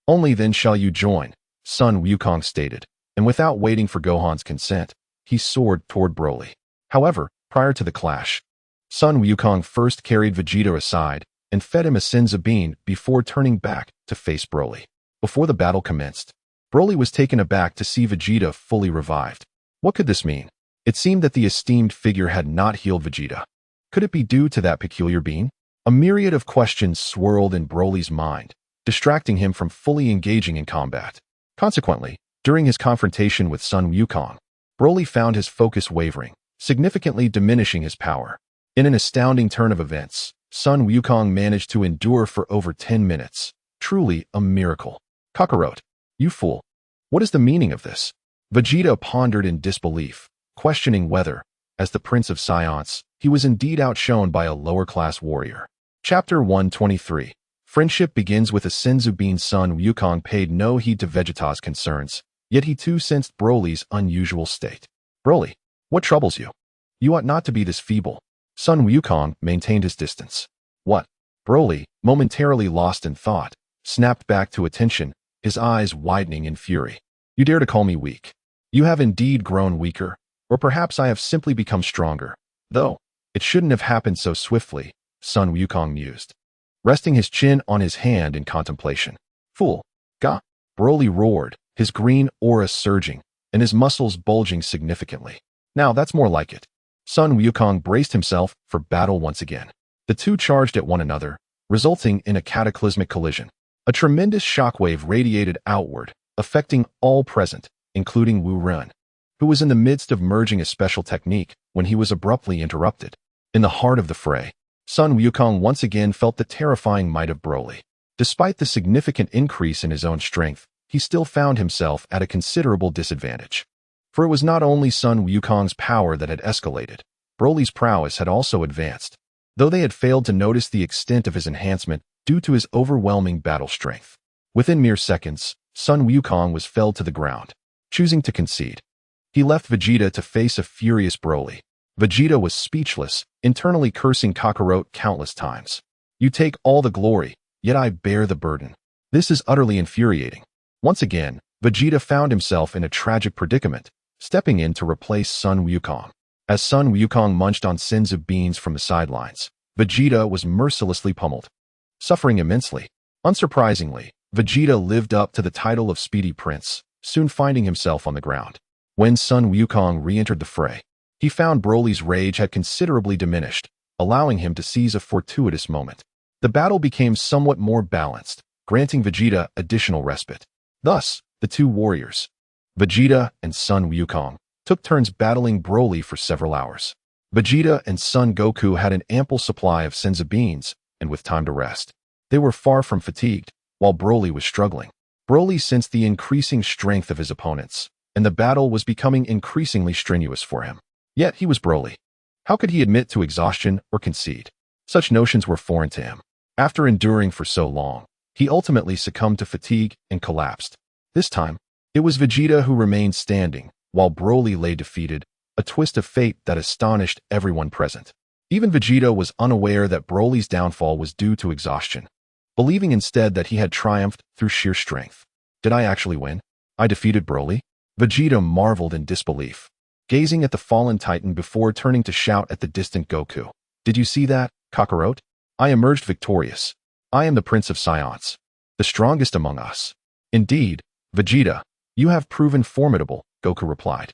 Only then shall you join, Sun Wukong stated, and without waiting for Gohan's consent, he soared toward Broly. However, prior to the clash, Sun Wukong first carried Vegeta aside and fed him a Senzu bean before turning back to face Broly. Before the battle commenced, Broly was taken aback to see Vegeta fully revived. What could this mean? It seemed that the esteemed figure had not healed Vegeta. Could it be due to that peculiar bean? A myriad of questions swirled in Broly's mind, distracting him from fully engaging in combat. Consequently, during his confrontation with Sun Wukong, Broly found his focus wavering, significantly diminishing his power. In an astounding turn of events, Sun Wukong managed to endure for over 10 minutes. Truly a miracle. Kakarot, you fool. What is the meaning of this? Vegeta pondered in disbelief, questioning whether, as the Prince of Science, he was indeed outshone by a lower-class warrior. Chapter 123. Friendship begins with a Senzu bean. Sun Wukong paid no heed to Vegeta's concerns, yet he too sensed Broly's unusual state. Broly, what troubles you? You ought not to be this feeble. Sun Wukong maintained his distance. What? Broly, momentarily lost in thought, snapped back to attention, his eyes widening in fury. You dare to call me weak? You have indeed grown weaker, or perhaps I have simply become stronger. Though, it shouldn't have happened so swiftly, Sun Wukong mused, resting his chin on his hand in contemplation. Fool! Gah! Broly roared, his green aura surging, and his muscles bulging significantly. Now that's more like it. Sun Wukong braced himself for battle once again. The two charged at one another, resulting in a cataclysmic collision. A tremendous shockwave radiated outward, affecting all present, including Wu Ren, who was in the midst of merging a special technique when he was abruptly interrupted. In the heart of the fray, Sun Wukong once again felt the terrifying might of Broly. Despite the significant increase in his own strength, he still found himself at a considerable disadvantage. For it was not only Sun Wukong's power that had escalated, Broly's prowess had also advanced, though they had failed to notice the extent of his enhancement due to his overwhelming battle strength. Within mere seconds, Sun Wukong was felled to the ground, choosing to concede. He left Vegeta to face a furious Broly. Vegeta was speechless, internally cursing Kakarot countless times. You take all the glory, yet I bear the burden. This is utterly infuriating. Once again, Vegeta found himself in a tragic predicament, stepping in to replace Sun Wukong. As Sun Wukong munched on Senzu beans from the sidelines, Vegeta was mercilessly pummeled, suffering immensely. Unsurprisingly, Vegeta lived up to the title of Speedy Prince, soon finding himself on the ground. When Sun Wukong re-entered the fray, he found Broly's rage had considerably diminished, allowing him to seize a fortuitous moment. The battle became somewhat more balanced, granting Vegeta additional respite. Thus, the two warriors, Vegeta and Sun Wukong, took turns battling Broly for several hours. Vegeta and Son Goku had an ample supply of Senzu beans, and with time to rest, they were far from fatigued, while Broly was struggling. Broly sensed the increasing strength of his opponents, and the battle was becoming increasingly strenuous for him. Yet he was Broly. How could he admit to exhaustion or concede? Such notions were foreign to him. After enduring for so long, he ultimately succumbed to fatigue and collapsed. This time, it was Vegeta who remained standing, while Broly lay defeated, a twist of fate that astonished everyone present. Even Vegeta was unaware that Broly's downfall was due to exhaustion, believing instead that he had triumphed through sheer strength. Did I actually win? I defeated Broly? Vegeta marveled in disbelief, gazing at the fallen titan before turning to shout at the distant Goku. Did you see that, Kakarot? I emerged victorious. I am the Prince of Science, the strongest among us. Indeed, Vegeta, you have proven formidable, Goku replied.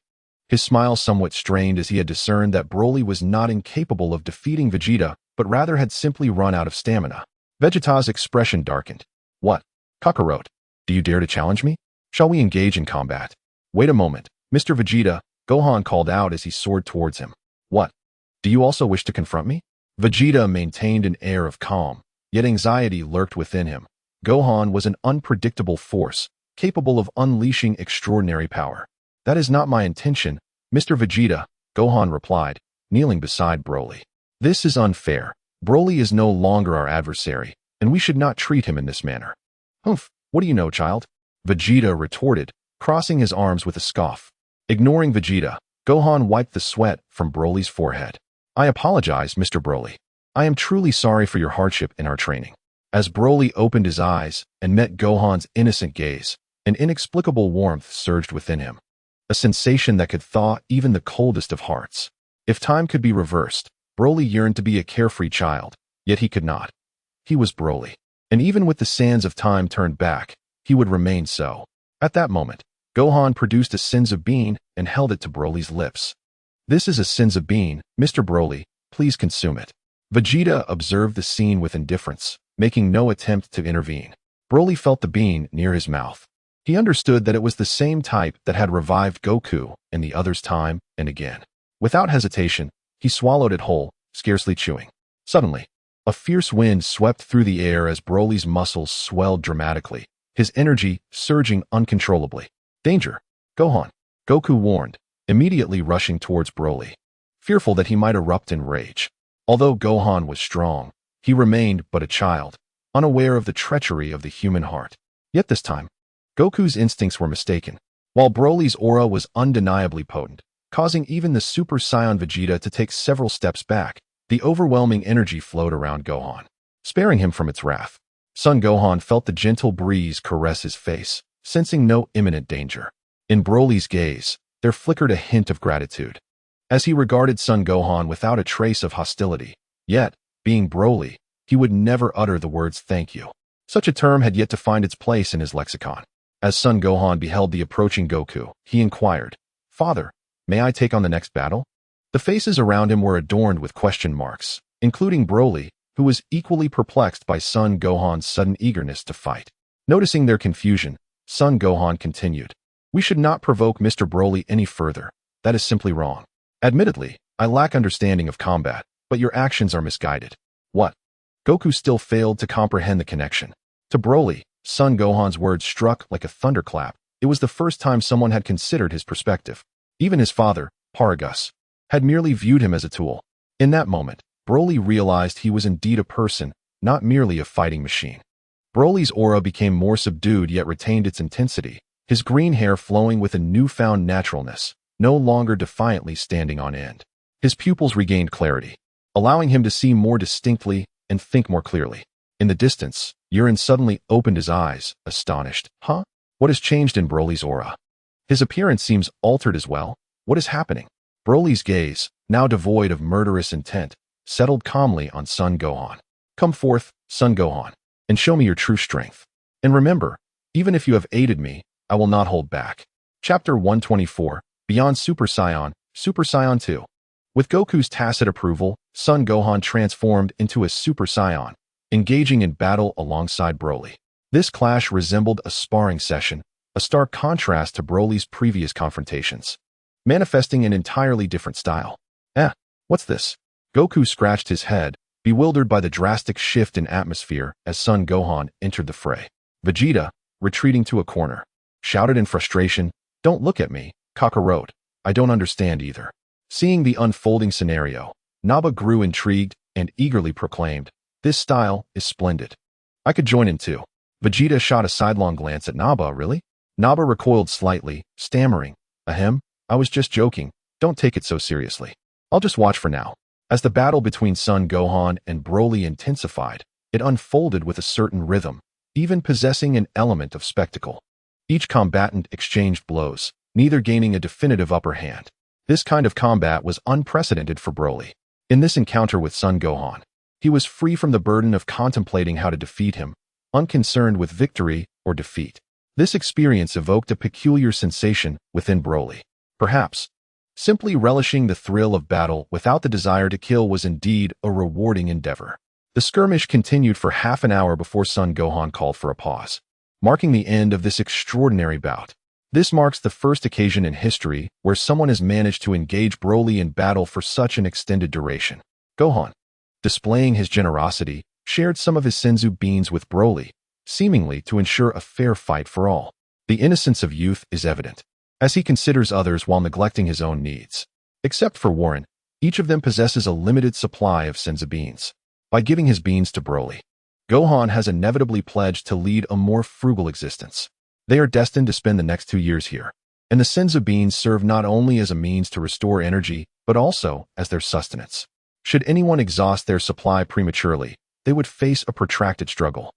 His smile somewhat strained as he had discerned that Broly was not incapable of defeating Vegeta, but rather had simply run out of stamina. Vegeta's expression darkened. What? Kakarot, do you dare to challenge me? Shall we engage in combat? Wait a moment, Mr. Vegeta, Gohan called out as he soared towards him. What? Do you also wish to confront me? Vegeta maintained an air of calm, yet anxiety lurked within him. Gohan was an unpredictable force, capable of unleashing extraordinary power. That is not my intention, Mr. Vegeta, Gohan replied, kneeling beside Broly. This is unfair. Broly is no longer our adversary, and we should not treat him in this manner. Humph, what do you know, child? Vegeta retorted, crossing his arms with a scoff. Ignoring Vegeta, Gohan wiped the sweat from Broly's forehead. I apologize, Mr. Broly. I am truly sorry for your hardship in our training. As Broly opened his eyes and met Gohan's innocent gaze, an inexplicable warmth surged within him, a sensation that could thaw even the coldest of hearts. If time could be reversed, Broly yearned to be a carefree child, yet he could not. He was Broly, and even with the sands of time turned back, he would remain so. At that moment, Gohan produced a Senzu bean and held it to Broly's lips. "This is a Senzu bean, Mr. Broly, please consume it." Vegeta observed the scene with indifference, making no attempt to intervene. Broly felt the bean near his mouth. He understood that it was the same type that had revived Goku and the others time and again. Without hesitation, he swallowed it whole, scarcely chewing. Suddenly, a fierce wind swept through the air as Broly's muscles swelled dramatically, his energy surging uncontrollably. "Danger! Gohan!" Goku warned, immediately rushing towards Broly, fearful that he might erupt in rage. Although Gohan was strong, he remained but a child, unaware of the treachery of the human heart. Yet this time, Goku's instincts were mistaken. While Broly's aura was undeniably potent, causing even the Super Saiyan Vegeta to take several steps back, the overwhelming energy flowed around Gohan, sparing him from its wrath. Son Gohan felt the gentle breeze caress his face, sensing no imminent danger. In Broly's gaze, there flickered a hint of gratitude, as he regarded Son Gohan without a trace of hostility. Yet, being Broly, he would never utter the words "thank you." Such a term had yet to find its place in his lexicon. As Son Gohan beheld the approaching Goku, he inquired, "Father, may I take on the next battle?" The faces around him were adorned with question marks, including Broly, who was equally perplexed by Son Gohan's sudden eagerness to fight. Noticing their confusion, Son Gohan continued, "We should not provoke Mr. Broly any further. That is simply wrong. Admittedly, I lack understanding of combat, but your actions are misguided." "What?" Goku still failed to comprehend the connection. To Broly, Son Gohan's words struck like a thunderclap. It was the first time someone had considered his perspective. Even his father, Paragus, had merely viewed him as a tool. In that moment, Broly realized he was indeed a person, not merely a fighting machine. Broly's aura became more subdued yet retained its intensity, his green hair flowing with a newfound naturalness, no longer defiantly standing on end. His pupils regained clarity, allowing him to see more distinctly and think more clearly. In the distance, Yurin suddenly opened his eyes, astonished. "Huh? What has changed in Broly's aura? His appearance seems altered as well. What is happening?" Broly's gaze, now devoid of murderous intent, settled calmly on Son Gohan. "Come forth, Son Gohan, and show me your true strength. And remember, even if you have aided me, I will not hold back." Chapter 124, Beyond Super Saiyan, Super Saiyan 2. With Goku's tacit approval, Son Gohan transformed into a Super Saiyan, engaging in battle alongside Broly. This clash resembled a sparring session, a stark contrast to Broly's previous confrontations, manifesting an entirely different style. What's this?" Goku scratched his head, bewildered by the drastic shift in atmosphere as Son Gohan entered the fray. Vegeta, retreating to a corner, shouted in frustration, "Don't look at me, Kakarot. I don't understand either." Seeing the unfolding scenario, Naba grew intrigued and eagerly proclaimed, "This style is splendid. I could join in too." Vegeta shot a sidelong glance at Naba. "Really?" Naba recoiled slightly, stammering, "Ahem, I was just joking. Don't take it so seriously. I'll just watch for now." As the battle between Son Gohan and Broly intensified, it unfolded with a certain rhythm, even possessing an element of spectacle. Each combatant exchanged blows, neither gaining a definitive upper hand. This kind of combat was unprecedented for Broly. In this encounter with Son Gohan, he was free from the burden of contemplating how to defeat him, unconcerned with victory or defeat. This experience evoked a peculiar sensation within Broly. Perhaps, simply relishing the thrill of battle without the desire to kill was indeed a rewarding endeavor. The skirmish continued for half an hour before Son Gohan called for a pause, marking the end of this extraordinary bout. This marks the first occasion in history where someone has managed to engage Broly in battle for such an extended duration. Gohan, displaying his generosity, shared some of his Senzu beans with Broly, seemingly to ensure a fair fight for all. The innocence of youth is evident, as he considers others while neglecting his own needs. Except for Warren, each of them possesses a limited supply of Senzu beans. By giving his beans to Broly, Gohan has inevitably pledged to lead a more frugal existence. They are destined to spend the next 2 years here, and the Senzu beans serve not only as a means to restore energy, but also as their sustenance. Should anyone exhaust their supply prematurely, they would face a protracted struggle.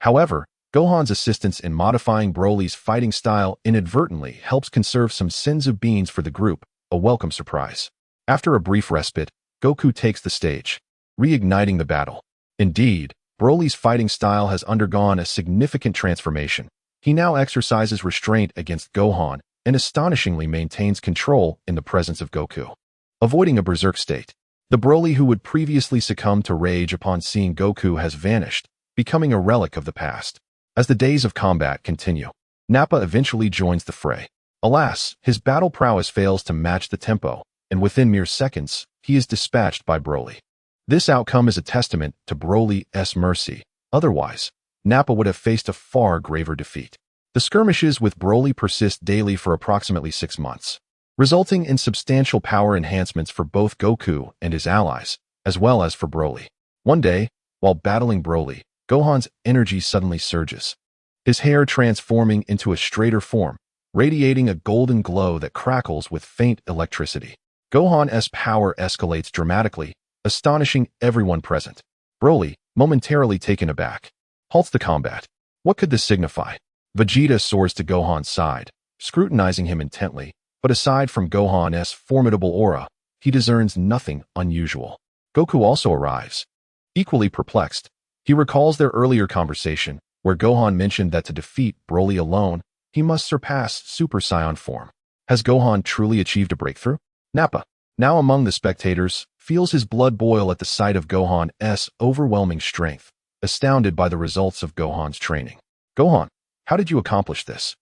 However, Gohan's assistance in modifying Broly's fighting style inadvertently helps conserve some senzu beans for the group, a welcome surprise. After a brief respite, Goku takes the stage, reigniting the battle. Indeed, Broly's fighting style has undergone a significant transformation. He now exercises restraint against Gohan and astonishingly maintains control in the presence of Goku. Avoiding a berserk state, the Broly who would previously succumb to rage upon seeing Goku has vanished, becoming a relic of the past. As the days of combat continue, Nappa eventually joins the fray. Alas, his battle prowess fails to match the tempo, and within mere seconds, he is dispatched by Broly. This outcome is a testament to Broly's mercy. Otherwise, Nappa would have faced a far graver defeat. The skirmishes with Broly persist daily for approximately 6 months, resulting in substantial power enhancements for both Goku and his allies, as well as for Broly. One day, while battling Broly, Gohan's energy suddenly surges, his hair transforming into a straighter form, radiating a golden glow that crackles with faint electricity. Gohan's power escalates dramatically, astonishing everyone present. Broly, momentarily taken aback, halts the combat. What could this signify? Vegeta soars to Gohan's side, scrutinizing him intently, but aside from Gohan's formidable aura, he discerns nothing unusual. Goku also arrives. Equally perplexed, he recalls their earlier conversation, where Gohan mentioned that to defeat Broly alone, he must surpass Super Saiyan form. Has Gohan truly achieved a breakthrough? Nappa, now among the spectators, feels his blood boil at the sight of Gohan's overwhelming strength, astounded by the results of Gohan's training. Gohan, how did you accomplish this?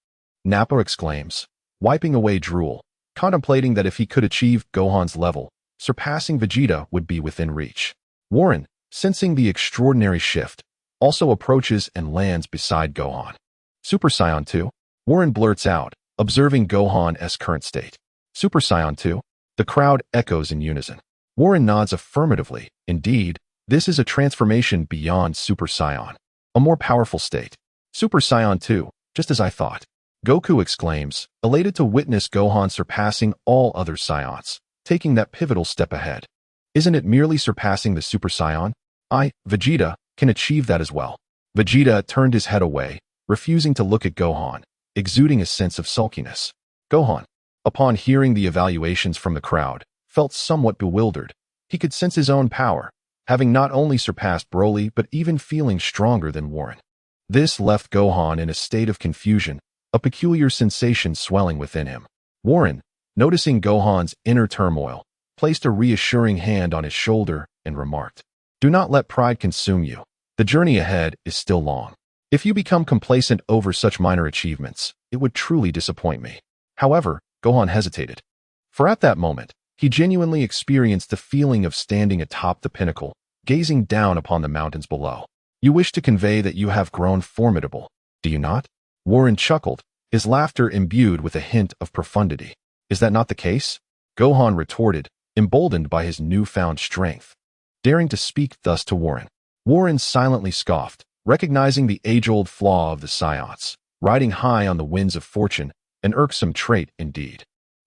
Nappa exclaims, wiping away drool, contemplating that if he could achieve Gohan's level, surpassing Vegeta would be within reach. Warren, sensing the extraordinary shift, also approaches and lands beside Gohan. Super Saiyan 2? Warren blurts out, observing Gohan's current state. Super Saiyan 2? The crowd echoes in unison. Warren nods affirmatively. Indeed, this is a transformation beyond Super Saiyan, a more powerful state. Super Saiyan 2, just as I thought. Goku exclaims, elated to witness Gohan surpassing all other Saiyans, taking that pivotal step ahead. Isn't it merely surpassing the Super Saiyan? Vegeta, can achieve that as well. Vegeta turned his head away, refusing to look at Gohan, exuding a sense of sulkiness. Gohan, upon hearing the evaluations from the crowd, felt somewhat bewildered. He could sense his own power, having not only surpassed Broly but even feeling stronger than Warren. This left Gohan in a state of confusion, a peculiar sensation swelling within him. Warren, noticing Gohan's inner turmoil, placed a reassuring hand on his shoulder and remarked, "Do not let pride consume you. The journey ahead is still long. If you become complacent over such minor achievements, it would truly disappoint me." However, Gohan hesitated. For at that moment, he genuinely experienced the feeling of standing atop the pinnacle, gazing down upon the mountains below. You wish to convey that you have grown formidable, do you not? Warren chuckled, his laughter imbued with a hint of profundity. Is that not the case? Gohan retorted, emboldened by his newfound strength. Daring to speak thus to Warren, Warren silently scoffed, recognizing the age-old flaw of the Saiyans, riding high on the winds of fortune, an irksome trait indeed.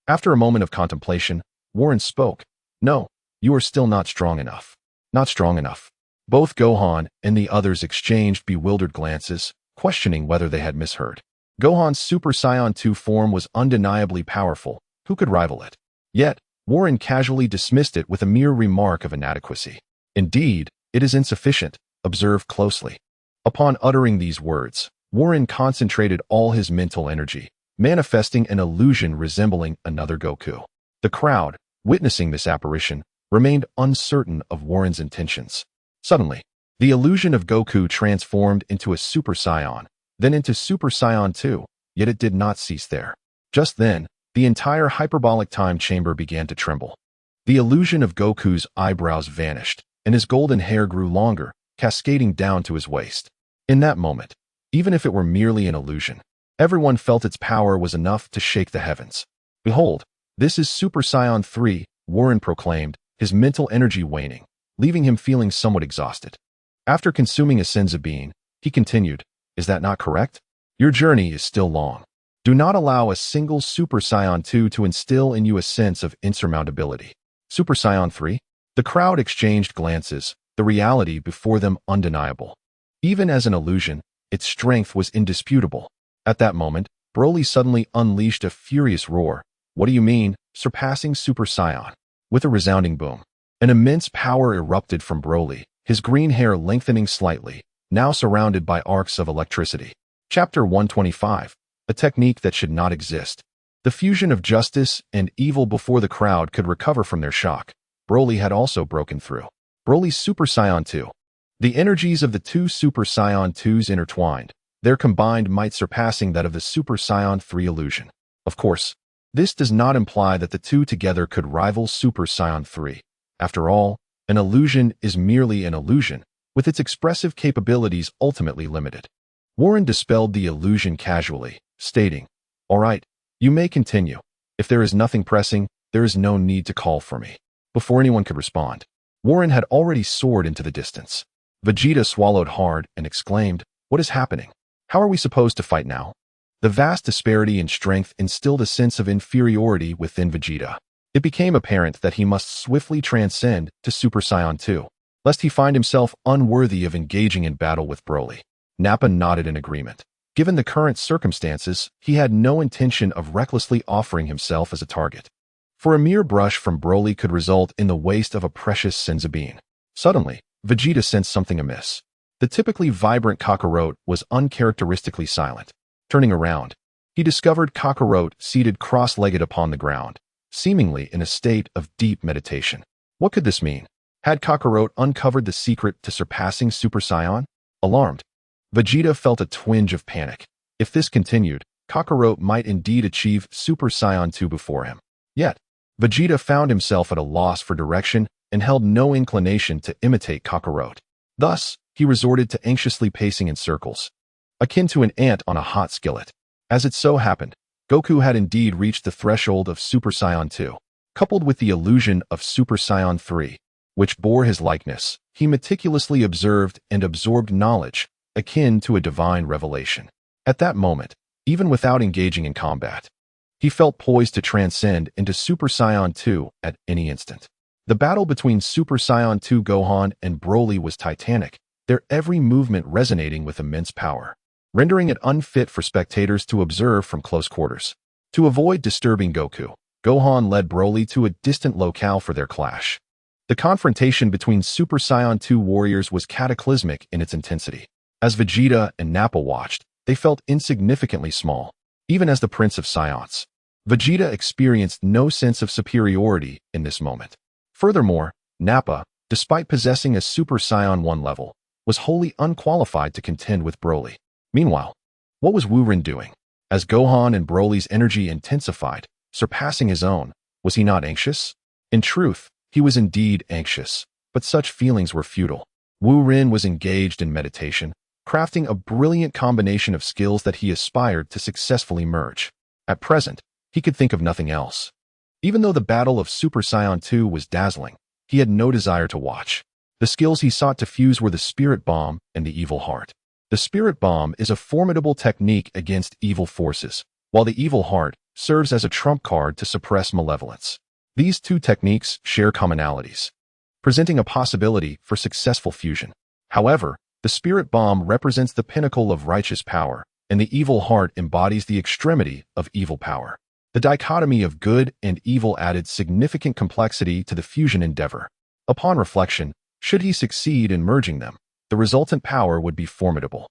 After a moment of contemplation, Warren spoke. No, you are still not strong enough. Not strong enough. Both Gohan and the others exchanged bewildered glances, questioning whether they had misheard. Gohan's Super Saiyan 2 form was undeniably powerful. Who could rival it? Yet, Warren casually dismissed it with a mere remark of inadequacy. Indeed, it is insufficient. Observe closely. Upon uttering these words, Warren concentrated all his mental energy, manifesting an illusion resembling another Goku. The crowd, witnessing this apparition, remained uncertain of Warren's intentions. Suddenly, the illusion of Goku transformed into a Super Saiyan, then into Super Saiyan 2, yet it did not cease there. Just then, the entire hyperbolic time chamber began to tremble. The illusion of Goku's eyebrows vanished, and his golden hair grew longer, cascading down to his waist. In that moment, even if it were merely an illusion, everyone felt its power was enough to shake the heavens. Behold, this is Super Saiyan 3, Warren proclaimed, his mental energy waning, leaving him feeling somewhat exhausted. After consuming a senzu bean, he continued, is that not correct? Your journey is still long. Do not allow a single Super Saiyan 2 to instill in you a sense of insurmountability. Super Saiyan 3? The crowd exchanged glances, the reality before them undeniable. Even as an illusion, its strength was indisputable. At that moment, Broly suddenly unleashed a furious roar. "What do you mean, surpassing Super Saiyan?" With a resounding boom, an immense power erupted from Broly, his green hair lengthening slightly, now surrounded by arcs of electricity. Chapter 125, a technique that should not exist. The fusion of justice and evil. Before the crowd could recover from their shock, Broly had also broken through. Broly's Super Saiyan 2. The energies of the two Super Saiyan 2s intertwined, their combined might surpassing that of the Super Saiyan 3 illusion. Of course, this does not imply that the two together could rival Super Saiyan 3. After all, an illusion is merely an illusion, with its expressive capabilities ultimately limited. Warren dispelled the illusion casually, stating, "All right, you may continue. If there is nothing pressing, there is no need to call for me." Before anyone could respond, Warren had already soared into the distance. Vegeta swallowed hard and exclaimed, "What is happening? How are we supposed to fight now?" The vast disparity in strength instilled a sense of inferiority within Vegeta. It became apparent that he must swiftly transcend to Super Saiyan 2, lest he find himself unworthy of engaging in battle with Broly. Nappa nodded in agreement. Given the current circumstances, he had no intention of recklessly offering himself as a target. For a mere brush from Broly could result in the waste of a precious Senzu bean. Suddenly, Vegeta sensed something amiss. The typically vibrant Kakarot was uncharacteristically silent. Turning around, he discovered Kakarot seated cross-legged upon the ground, seemingly in a state of deep meditation. What could this mean? Had Kakarot uncovered the secret to surpassing Super Saiyan? Alarmed, Vegeta felt a twinge of panic. If this continued, Kakarot might indeed achieve Super Saiyan 2 before him. Yet, Vegeta found himself at a loss for direction and held no inclination to imitate Kakarot. Thus, he resorted to anxiously pacing in circles, akin to an ant on a hot skillet. As it so happened, Goku had indeed reached the threshold of Super Saiyan 2. Coupled with the illusion of Super Saiyan 3, which bore his likeness, he meticulously observed and absorbed knowledge, akin to a divine revelation. At that moment, even without engaging in combat, he felt poised to transcend into Super Saiyan 2 at any instant. The battle between Super Saiyan 2 Gohan and Broly was titanic, their every movement resonating with immense power, rendering it unfit for spectators to observe from close quarters. To avoid disturbing Goku, Gohan led Broly to a distant locale for their clash. The confrontation between Super Saiyan 2 warriors was cataclysmic in its intensity. As Vegeta and Nappa watched, they felt insignificantly small, even as the Prince of Saiyans. Vegeta experienced no sense of superiority in this moment. Furthermore, Nappa, despite possessing a Super Saiyan 1 level, was wholly unqualified to contend with Broly. Meanwhile, what was Wu Rin doing? As Gohan and Broly's energy intensified, surpassing his own, was he not anxious? In truth, he was indeed anxious, but such feelings were futile. Wu Rin was engaged in meditation, crafting a brilliant combination of skills that he aspired to successfully merge. At present, he could think of nothing else. Even though the battle of Super Saiyan 2 was dazzling, he had no desire to watch. The skills he sought to fuse were the Spirit Bomb and the Evil Heart. The Spirit Bomb is a formidable technique against evil forces, while the Evil Heart serves as a trump card to suppress malevolence. These two techniques share commonalities, presenting a possibility for successful fusion. However, the Spirit Bomb represents the pinnacle of righteous power, and the Evil Heart embodies the extremity of evil power. The dichotomy of good and evil added significant complexity to the fusion endeavor. Upon reflection, should he succeed in merging them, the resultant power would be formidable.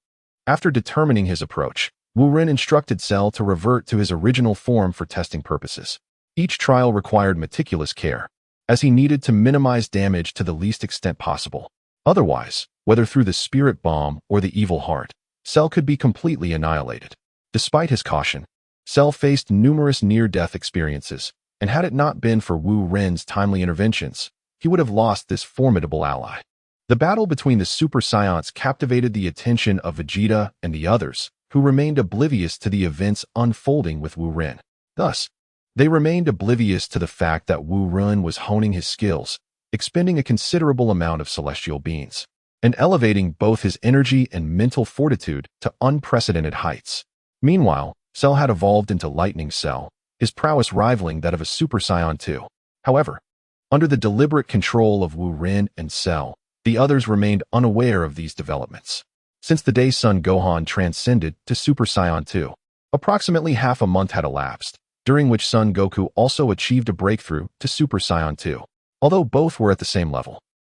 After determining his approach, Wu Rin instructed Cell to revert to his original form for testing purposes. Each trial required meticulous care, as he needed to minimize damage to the least extent possible. Otherwise, whether through the Spirit Bomb or the Evil Heart, Cell could be completely annihilated. Despite his caution, Cell faced numerous near-death experiences, and had it not been for Wu Rin's timely interventions, he would have lost this formidable ally. The battle between the Super Saiyans captivated the attention of Vegeta and the others, who remained oblivious to the events unfolding with Wu Rin. Thus, they remained oblivious to the fact that Wu Rin was honing his skills, expending a considerable amount of celestial beings, and elevating both his energy and mental fortitude to unprecedented heights. Meanwhile, Cell had evolved into Lightning Cell, his prowess rivaling that of a Super Saiyan 2. However, under the deliberate control of Wu Rin and Cell, The others remained unaware of these developments. Since the day Son Gohan transcended to Super Saiyan 2, approximately half a month had elapsed, during which Son Goku also achieved a breakthrough to Super Saiyan 2. Although both were at the same level,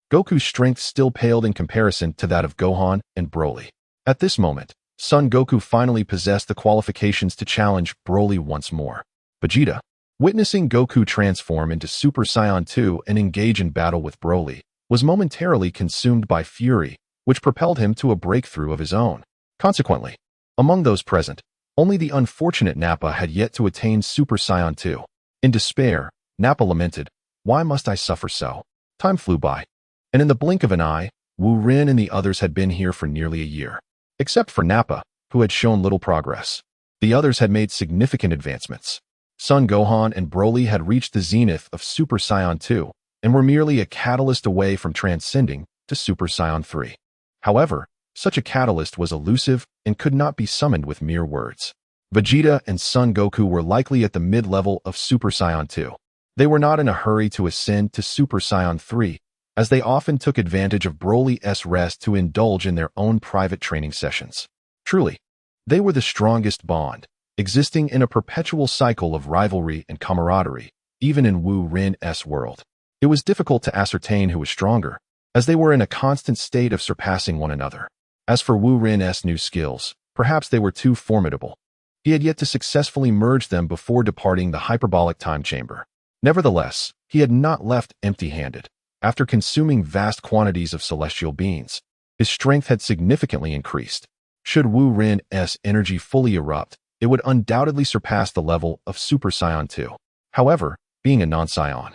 Goku's strength still paled in comparison to that of Gohan and Broly. At this moment, Son Goku finally possessed the qualifications to challenge Broly once more. Vegeta, witnessing Goku transform into Super Saiyan 2 and engage in battle with Broly, was momentarily consumed by fury, which propelled him to a breakthrough of his own. Consequently, among those present, only the unfortunate Nappa had yet to attain Super Saiyan 2. In despair, Nappa lamented, "Why must I suffer so?" Time flew by, and in the blink of an eye, Wu Rin and the others had been here for nearly a year. Except for Nappa, who had shown little progress, the others had made significant advancements. Son Gohan and Broly had reached the zenith of Super Saiyan 2 and were merely a catalyst away from transcending to Super Saiyan 3. However, such a catalyst was elusive and could not be summoned with mere words. Vegeta and Son Goku were likely at the mid-level of Super Saiyan 2. They were not in a hurry to ascend to Super Saiyan 3, as they often took advantage of Broly's rest to indulge in their own private training sessions. Truly, they were the strongest bond, existing in a perpetual cycle of rivalry and camaraderie, even in Wu Rin's world. It was difficult to ascertain who was stronger, as they were in a constant state of surpassing one another. As for Wu Rin's new skills, perhaps they were too formidable. He had yet to successfully merge them before departing the hyperbolic time chamber. Nevertheless, he had not left empty-handed. After consuming vast quantities of celestial beings, his strength had significantly increased. Should Wu Rin's energy fully erupt, it would undoubtedly surpass the level of Super Saiyan 2. However, being a non-Saiyan,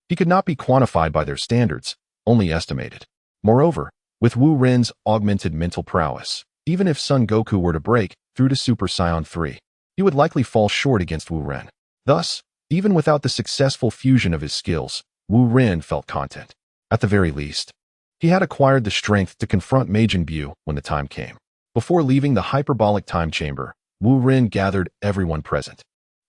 he could not be quantified by their standards, only estimated. Moreover, with Wu Rin's augmented mental prowess, even if Son Goku were to break through to Super Saiyan 3, he would likely fall short against Wu Rin. Thus, even without the successful fusion of his skills, Wu Rin felt content. At the very least, he had acquired the strength to confront Majin Buu when the time came. Before leaving the hyperbolic time chamber, Wu Rin gathered everyone present.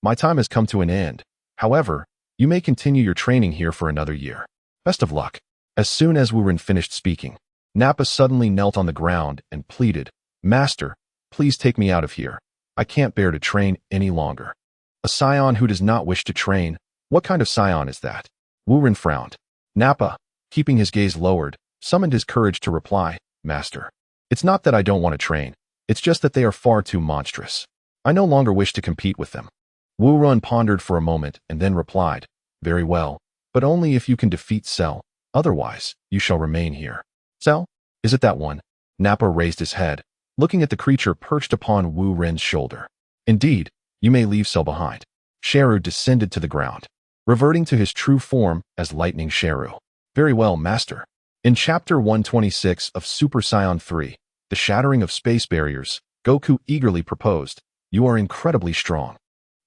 "My time has come to an end. However, you may continue your training here for another year. Best of luck." As soon as Wu Rin finished speaking, Nappa suddenly knelt on the ground and pleaded, "Master, please take me out of here. I can't bear to train any longer." "A Saiyan who does not wish to train? What kind of Saiyan is that?" Wu Rin frowned. Nappa, keeping his gaze lowered, summoned his courage to reply, "Master, it's not that I don't want to train. It's just that they are far too monstrous. I no longer wish to compete with them." Wu Rin pondered for a moment and then replied, "Very well, but only if you can defeat Cell. Otherwise, you shall remain here." "Cell? Is it that one?" Nappa raised his head, looking at the creature perched upon Wu Rin's shoulder. "Indeed, you may leave Cell behind." Sheru descended to the ground, reverting to his true form as Lightning Sheru. "Very well, Master." In Chapter 126 of Super Saiyan 3, The Shattering of Space Barriers, Goku eagerly proposed, "You are incredibly strong.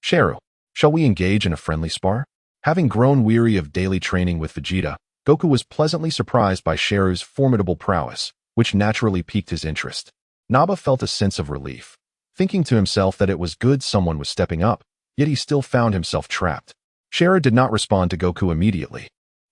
Sheru, shall we engage in a friendly spar?" Having grown weary of daily training with Vegeta, Goku was pleasantly surprised by Sheru's formidable prowess, which naturally piqued his interest. Nappa felt a sense of relief, thinking to himself that it was good someone was stepping up, yet he still found himself trapped. Sheru did not respond to Goku immediately.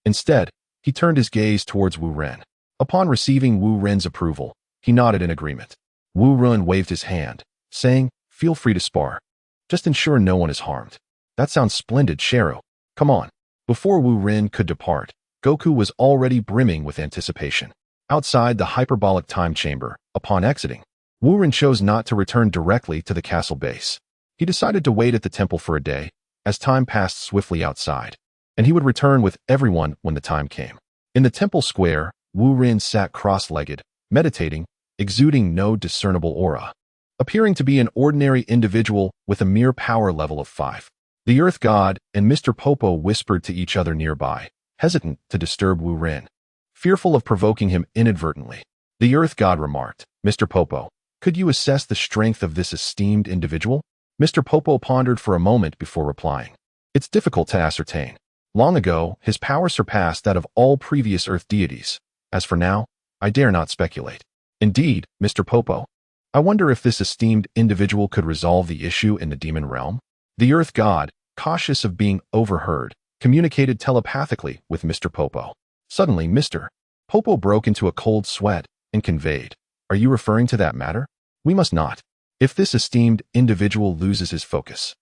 Instead, he turned his gaze towards Wu Rin. Upon receiving Wu Rin's approval, he nodded in agreement. Wu Rin waved his hand, saying, "Feel free to spar. Just ensure no one is harmed." "That sounds splendid, Sheru. Come on." Before Wu Rin could depart, Goku was already brimming with anticipation. Outside the hyperbolic time chamber, upon exiting, Wu Rin chose not to return directly to the castle base. He decided to wait at the temple for a day, as time passed swiftly outside, and he would return with everyone when the time came. In the temple square, Wu Rin sat cross-legged, meditating, exuding no discernible aura, appearing to be an ordinary individual with a mere power level of 5. The Earth God and Mr. Popo whispered to each other nearby, hesitant to disturb Wu Rin, fearful of provoking him inadvertently. The Earth God remarked, "Mr. Popo, could you assess the strength of this esteemed individual?" Mr. Popo pondered for a moment before replying, "It's difficult to ascertain. Long ago, his power surpassed that of all previous Earth deities. As for now, I dare not speculate." "Indeed, Mr. Popo. I wonder if this esteemed individual could resolve the issue in the demon realm?" The Earth God, cautious of being overheard, communicated telepathically with Mr. Popo. Suddenly, Mr. Popo broke into a cold sweat and conveyed, "Are you referring to that matter? We must not. If this esteemed individual loses his focus,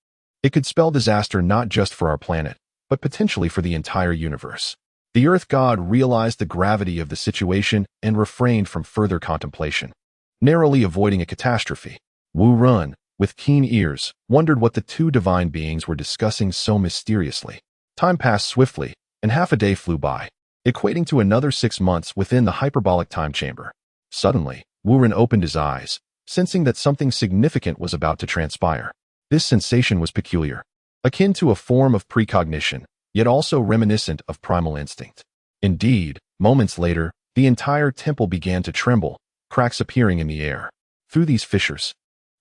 it could spell disaster not just for our planet, but potentially for the entire universe." The Earth God realized the gravity of the situation and refrained from further contemplation, narrowly avoiding a catastrophe. Wu Run, with keen ears, wondered what the two divine beings were discussing so mysteriously. Time passed swiftly, and half a day flew by, equating to another 6 months within the hyperbolic time chamber. Suddenly, Wu Ren opened his eyes, sensing that something significant was about to transpire. This sensation was peculiar, akin to a form of precognition, yet also reminiscent of primal instinct. Indeed, moments later, the entire temple began to tremble, cracks appearing in the air. Through these fissures,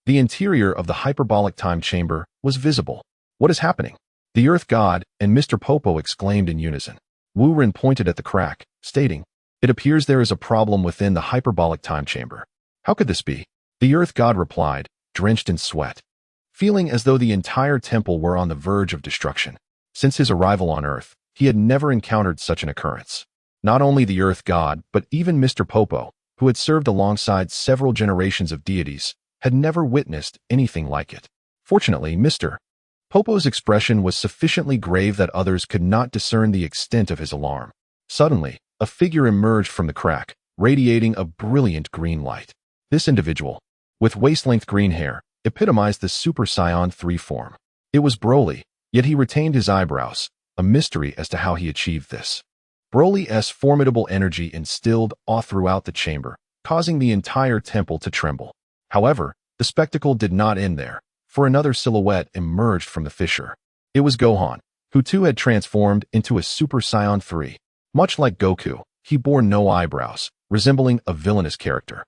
the interior of the hyperbolic time chamber was visible. "What is happening?" The Earth God and Mr. Popo exclaimed in unison. Wu Ren pointed at the crack, stating, "It appears there is a problem within the hyperbolic time chamber." "How could this be?" The Earth God replied, drenched in sweat, feeling as though the entire temple were on the verge of destruction. Since his arrival on Earth, he had never encountered such an occurrence. Not only the Earth God, but even Mr. Popo, who had served alongside several generations of deities, had never witnessed anything like it. Fortunately, Mr. Popo's expression was sufficiently grave that others could not discern the extent of his alarm. Suddenly, a figure emerged from the crack, radiating a brilliant green light. This individual, with waist-length green hair, epitomized the Super Saiyan 3 form. It was Broly, yet he retained his eyebrows, a mystery as to how he achieved this. Broly's formidable energy instilled awe throughout the chamber, causing the entire temple to tremble. However, the spectacle did not end there, for another silhouette emerged from the fissure. It was Gohan, who too had transformed into a Super Saiyan 3. Much like Goku, he bore no eyebrows, resembling a villainous character.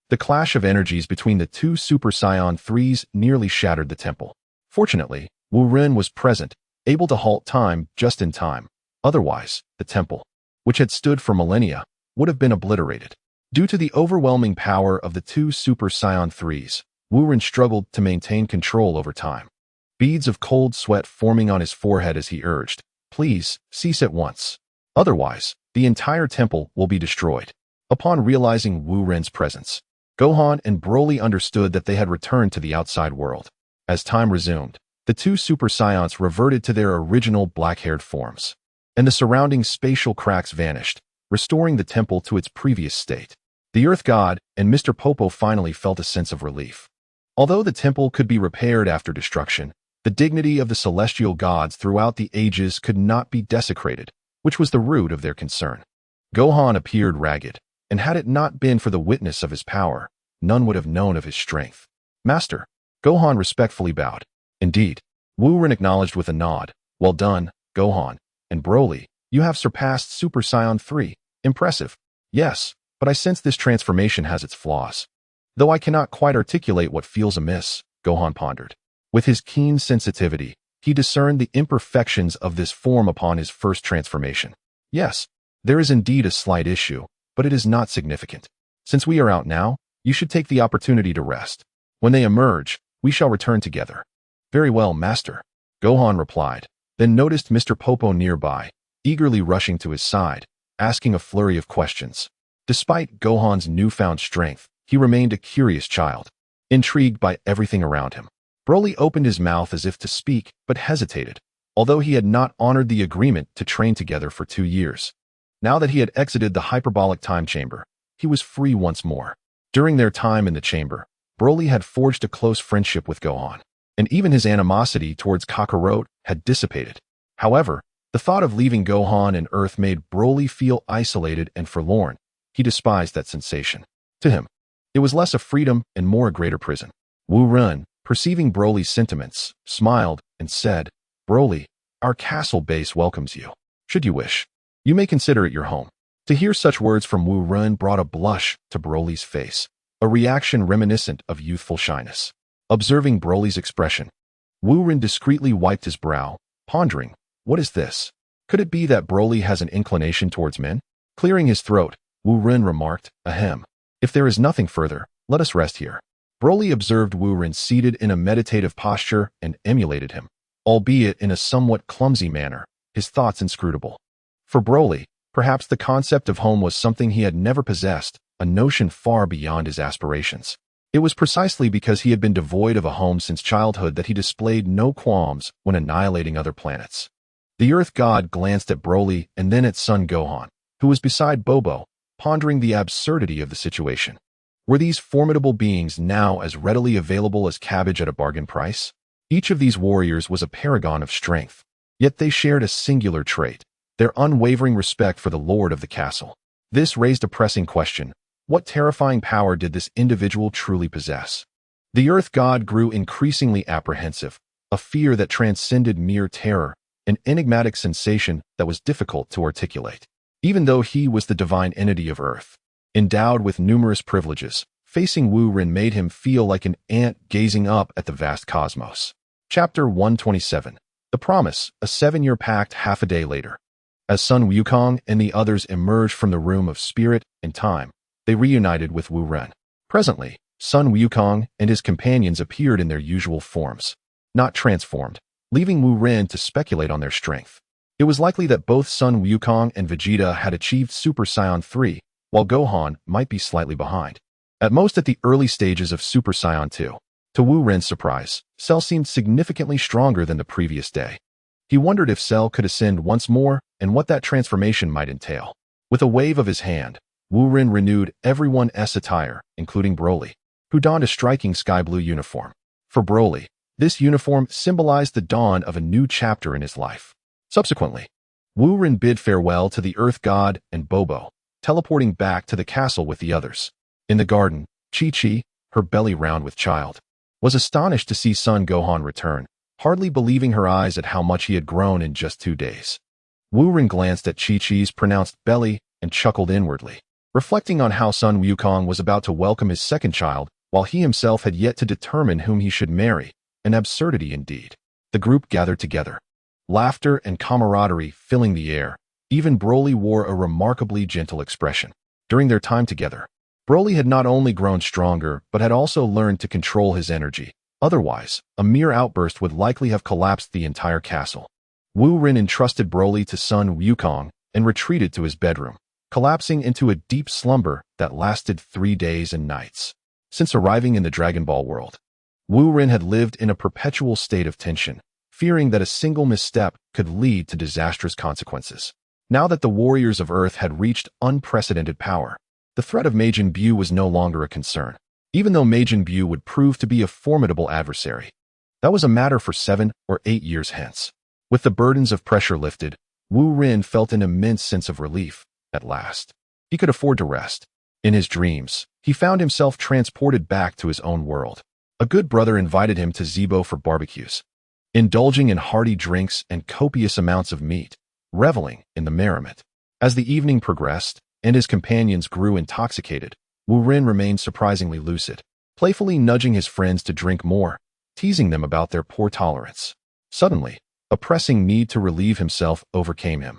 The clash of energies between the two Super Saiyan 3s nearly shattered the temple. Fortunately, Wu Ren was present, able to halt time just in time. Otherwise, the temple, which had stood for millennia, would have been obliterated. Due to the overwhelming power of the two Super Saiyan 3s, Wu Ren struggled to maintain control over time. Beads of cold sweat forming on his forehead as he urged, "Please, cease at once. Otherwise, the entire temple will be destroyed." Upon realizing Wu Ren's presence, Gohan and Broly understood that they had returned to the outside world. As time resumed, the two Super Saiyans reverted to their original black-haired forms, and the surrounding spatial cracks vanished, restoring the temple to its previous state. The Earth God and Mr. Popo finally felt a sense of relief. Although the temple could be repaired after destruction, the dignity of the celestial gods throughout the ages could not be desecrated, which was the root of their concern. Gohan appeared ragged, and had it not been for the witness of his power, none would have known of his strength. "Master," Gohan respectfully bowed. Indeed, Wu Ren acknowledged with a nod. "Well done, Gohan, and Broly, you have surpassed Super Saiyan 3. Impressive." "Yes, but I sense this transformation has its flaws. Though I cannot quite articulate what feels amiss," Gohan pondered. With his keen sensitivity, he discerned the imperfections of this form upon his first transformation. "Yes, there is indeed a slight issue, but it is not significant. Since we are out now, you should take the opportunity to rest. When they emerge, we shall return together." "Very well, Master," Gohan replied, then noticed Mr. Popo nearby, eagerly rushing to his side, asking a flurry of questions. Despite Gohan's newfound strength, he remained a curious child, intrigued by everything around him. Broly opened his mouth as if to speak, but hesitated, although he had not honored the agreement to train together for 2 years. Now that he had exited the hyperbolic time chamber, he was free once more. During their time in the chamber, Broly had forged a close friendship with Gohan, and even his animosity towards Kakarot had dissipated. However, the thought of leaving Gohan and Earth made Broly feel isolated and forlorn. He despised that sensation. To him, it was less a freedom and more a greater prison. Wu Ren, perceiving Broly's sentiments, smiled and said, "Broly, our castle base welcomes you. Should you wish, you may consider it your home." To hear such words from Wu Ren brought a blush to Broly's face, a reaction reminiscent of youthful shyness. Observing Broly's expression, Wu Ren discreetly wiped his brow, pondering, "What is this? Could it be that Broly has an inclination towards men?" Clearing his throat, Wu Ren remarked, "Ahem. If there is nothing further, let us rest here." Broly observed Wu Ren seated in a meditative posture and emulated him, albeit in a somewhat clumsy manner, his thoughts inscrutable. For Broly, Perhaps the concept of home was something he had never possessed, a notion far beyond his aspirations. It was precisely because he had been devoid of a home since childhood that he displayed no qualms when annihilating other planets. The Earth God glanced at Broly and then at son Gohan, who was beside Bobo, pondering the absurdity of the situation. Were these formidable beings now as readily available as cabbage at a bargain price? Each of these warriors was a paragon of strength, yet they shared a singular trait: their unwavering respect for the lord of the castle. This raised a pressing question: what terrifying power did this individual truly possess? The Earth God grew increasingly apprehensive, a fear that transcended mere terror, an enigmatic sensation that was difficult to articulate. Even though he was the divine entity of Earth, endowed with numerous privileges, facing Wu Ren made him feel like an ant gazing up at the vast cosmos. Chapter 127. The Promise, a 7-year pact half a day later. As Sun Wukong and the others emerged from the room of spirit and time, they reunited with Wu Ren. Presently, Sun Wukong and his companions appeared in their usual forms, not transformed, leaving Wu Ren to speculate on their strength. It was likely that both Sun Wukong and Vegeta had achieved Super Saiyan 3, while Gohan might be slightly behind. At most at the early stages of Super Saiyan 2. To Wu Ren's surprise, Cell seemed significantly stronger than the previous day. He wondered if Cell could ascend once more and what that transformation might entail. With a wave of his hand, Wu Ren renewed everyone's attire, including Broly, who donned a striking sky blue uniform. For Broly, this uniform symbolized the dawn of a new chapter in his life. Subsequently, Wu Ren bid farewell to the Earth God and Bobo, teleporting back to the castle with the others. In the garden, Chi-Chi, her belly round with child, was astonished to see son Gohan return, hardly believing her eyes at how much he had grown in just 2 days. Wu Ren glanced at Chi-Chi's pronounced belly and chuckled inwardly, reflecting on how Sun Wukong was about to welcome his second child, while he himself had yet to determine whom he should marry. An absurdity indeed. The group gathered together, laughter and camaraderie filling the air. Even Broly wore a remarkably gentle expression. During their time together, Broly had not only grown stronger, but had also learned to control his energy. Otherwise, a mere outburst would likely have collapsed the entire castle. Wu Ren entrusted Broly to Sun Wukong and retreated to his bedroom, collapsing into a deep slumber that lasted 3 days and nights. Since arriving in the Dragon Ball world, Wu Ren had lived in a perpetual state of tension, fearing that a single misstep could lead to disastrous consequences. Now that the warriors of Earth had reached unprecedented power, the threat of Majin Buu was no longer a concern, even though Majin Buu would prove to be a formidable adversary. That was a matter for 7 or 8 years hence. With the burdens of pressure lifted, Wu Ren felt an immense sense of relief. At last, he could afford to rest. In his dreams, he found himself transported back to his own world. A good brother invited him to Zibo for barbecues, indulging in hearty drinks and copious amounts of meat, reveling in the merriment. As the evening progressed, and his companions grew intoxicated, Wu Ren remained surprisingly lucid, playfully nudging his friends to drink more, teasing them about their poor tolerance. Suddenly, a pressing need to relieve himself overcame him.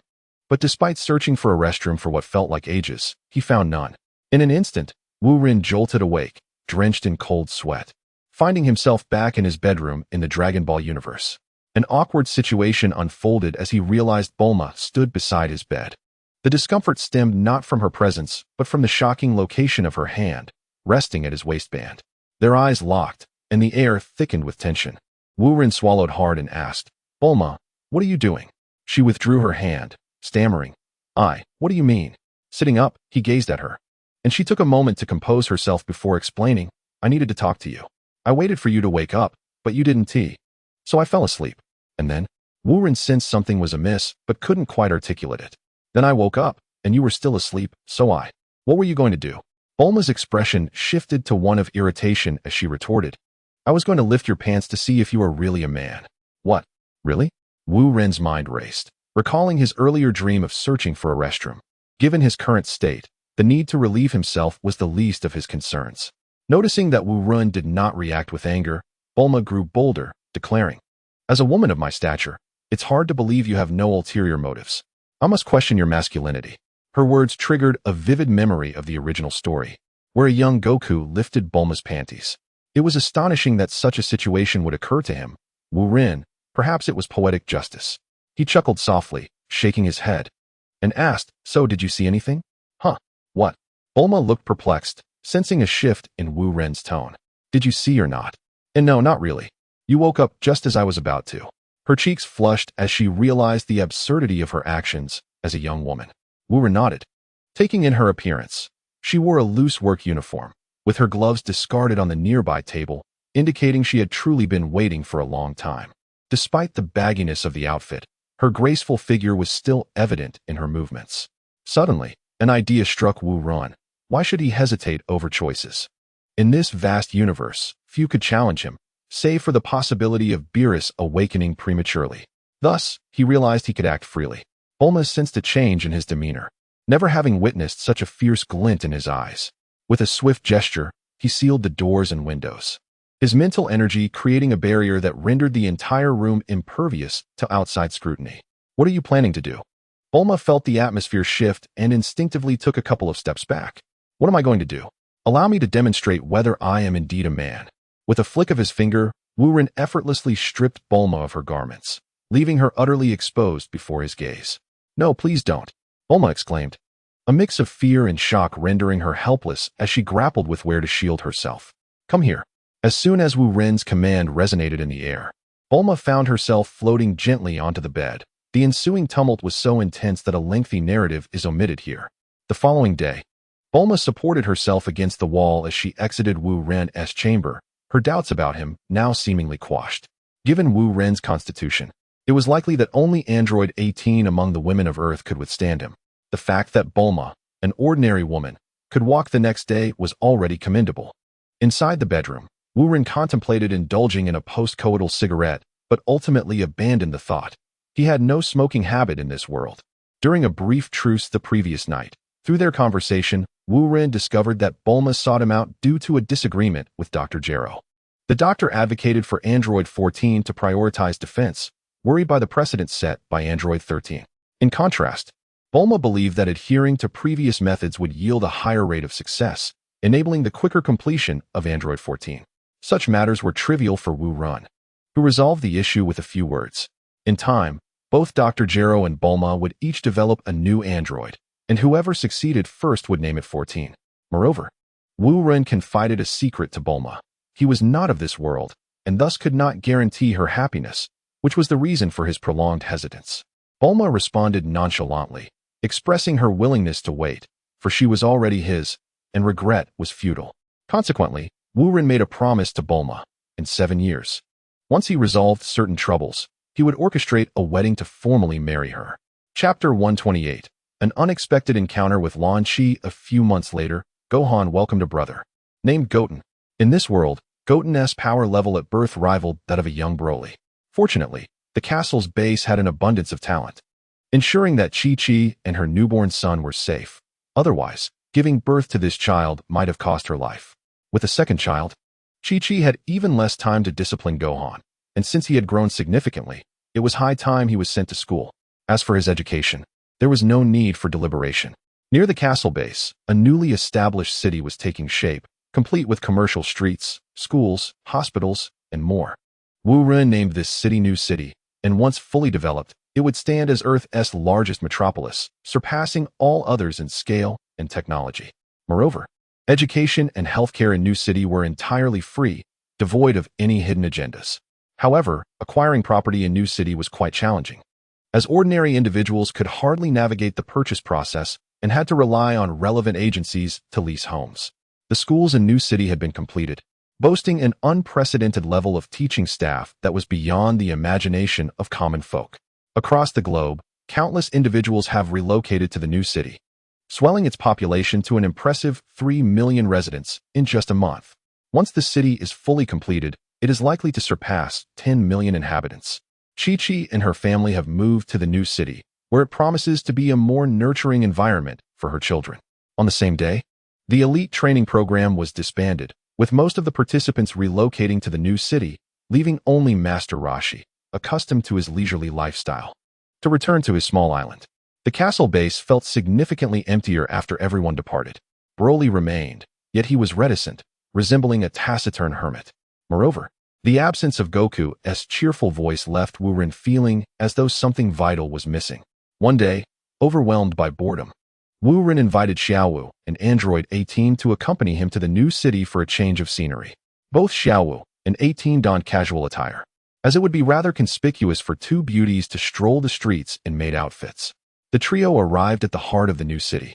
But despite searching for a restroom for what felt like ages, he found none. In an instant, Wu Ren jolted awake, drenched in cold sweat, finding himself back in his bedroom in the Dragon Ball universe. An awkward situation unfolded as he realized Bulma stood beside his bed. The discomfort stemmed not from her presence, but from the shocking location of her hand, resting at his waistband. Their eyes locked, and the air thickened with tension. Wu Ren swallowed hard and asked, "Bulma, what are you doing?" She withdrew her hand, stammering, "What do you mean?" Sitting up, he gazed at her, and she took a moment to compose herself before explaining, "I needed to talk to you. I waited for you to wake up, but you didn't tea. So I fell asleep. And then?" Wu Ren sensed something was amiss, but couldn't quite articulate it. "Then I woke up, and you were still asleep, so What were you going to do?" Bulma's expression shifted to one of irritation as she retorted, "I was going to lift your pants to see if you were really a man." "What? Really?" Wu Ren's mind raced, recalling his earlier dream of searching for a restroom. Given his current state, the need to relieve himself was the least of his concerns. Noticing that Wu Ren did not react with anger, Bulma grew bolder, declaring, "As a woman of my stature, it's hard to believe you have no ulterior motives. I must question your masculinity." Her words triggered a vivid memory of the original story, where a young Goku lifted Bulma's panties. It was astonishing that such a situation would occur to him. Wu Ren, perhaps it was poetic justice. He chuckled softly, shaking his head. and asked, "So did you see anything?" "Huh? What?" Bulma looked perplexed, sensing a shift in Wu Ren's tone. "Did you see or not?" "And no, not really. You woke up just as I was about to." Her cheeks flushed as she realized the absurdity of her actions as a young woman. Wu Ren nodded, taking in her appearance. She wore a loose work uniform, with her gloves discarded on the nearby table, indicating she had truly been waiting for a long time. Despite the bagginess of the outfit, her graceful figure was still evident in her movements. Suddenly, an idea struck Wu Ren. Why should he hesitate over choices? In this vast universe, few could challenge him, save for the possibility of Beerus awakening prematurely. Thus, he realized he could act freely. Bulma sensed a change in his demeanor, never having witnessed such a fierce glint in his eyes. With a swift gesture, he sealed the doors and windows, his mental energy creating a barrier that rendered the entire room impervious to outside scrutiny. "What are you planning to do?" Bulma felt the atmosphere shift and instinctively took a couple of steps back. "What am I going to do? Allow me to demonstrate whether I am indeed a man." With a flick of his finger, Wu Ren effortlessly stripped Bulma of her garments, leaving her utterly exposed before his gaze. "No, please don't," Bulma exclaimed, a mix of fear and shock rendering her helpless as she grappled with where to shield herself. "Come here." As soon as Wu Ren's command resonated in the air, Bulma found herself floating gently onto the bed. The ensuing tumult was so intense that a lengthy narrative is omitted here. The following day, Bulma supported herself against the wall as she exited Wu Ren's chamber, her doubts about him now seemingly quashed. Given Wu Ren's constitution, it was likely that only Android 18 among the women of Earth could withstand him. The fact that Bulma, an ordinary woman, could walk the next day was already commendable. Inside the bedroom, Wu Ren contemplated indulging in a post-coital cigarette, but ultimately abandoned the thought. He had no smoking habit in this world. During a brief truce the previous night, through their conversation, Wu Ren discovered that Bulma sought him out due to a disagreement with Dr. Gero. The doctor advocated for Android 14 to prioritize defense, worried by the precedent set by Android 13. In contrast, Bulma believed that adhering to previous methods would yield a higher rate of success, enabling the quicker completion of Android 14. Such matters were trivial for Wu Ren, who resolved the issue with a few words. In time, both Dr. Gero and Bulma would each develop a new android, and whoever succeeded first would name it 14. Moreover, Wu Ren confided a secret to Bulma. He was not of this world, and thus could not guarantee her happiness, which was the reason for his prolonged hesitance. Bulma responded nonchalantly, expressing her willingness to wait, for she was already his, and regret was futile. Consequently, Wu Ren made a promise to Bulma. In 7 years, once he resolved certain troubles, he would orchestrate a wedding to formally marry her. Chapter 128. An unexpected encounter with Lan Chi. A few months later, Gohan welcomed a brother named Goten. In this world, Goten's power level at birth rivaled that of a young Broly. Fortunately, the castle's base had an abundance of talent, ensuring that Chi-Chi and her newborn son were safe. Otherwise, giving birth to this child might have cost her life. With a second child, Chi-Chi had even less time to discipline Gohan, and since he had grown significantly, it was high time he was sent to school. As for his education, there was no need for deliberation. Near the castle base, a newly established city was taking shape, complete with commercial streets, schools, hospitals, and more. Wu Ren named this city New City, and once fully developed, it would stand as Earth's largest metropolis, surpassing all others in scale and technology. Moreover, education and healthcare in New City were entirely free, devoid of any hidden agendas. However, acquiring property in New City was quite challenging, as ordinary individuals could hardly navigate the purchase process and had to rely on relevant agencies to lease homes. The schools in New City had been completed, boasting an unprecedented level of teaching staff that was beyond the imagination of common folk. Across the globe, countless individuals have relocated to the new city, swelling its population to an impressive 3 million residents in just a month. Once the city is fully completed, it is likely to surpass 10 million inhabitants. Chi-Chi and her family have moved to the new city, where it promises to be a more nurturing environment for her children. On the same day, the elite training program was disbanded, with most of the participants relocating to the new city, leaving only Master Rashi, accustomed to his leisurely lifestyle, to return to his small island. The castle base felt significantly emptier after everyone departed. Broly remained, yet he was reticent, resembling a taciturn hermit. Moreover, the absence of Goku's cheerful voice left Wu Ren feeling as though something vital was missing. One day, overwhelmed by boredom. Wu Ren invited Xiaowu, an android 18, to accompany him to the new city for a change of scenery. Both Xiaowu and 18 donned casual attire, as it would be rather conspicuous for two beauties to stroll the streets in maid outfits. The trio arrived at the heart of the new city,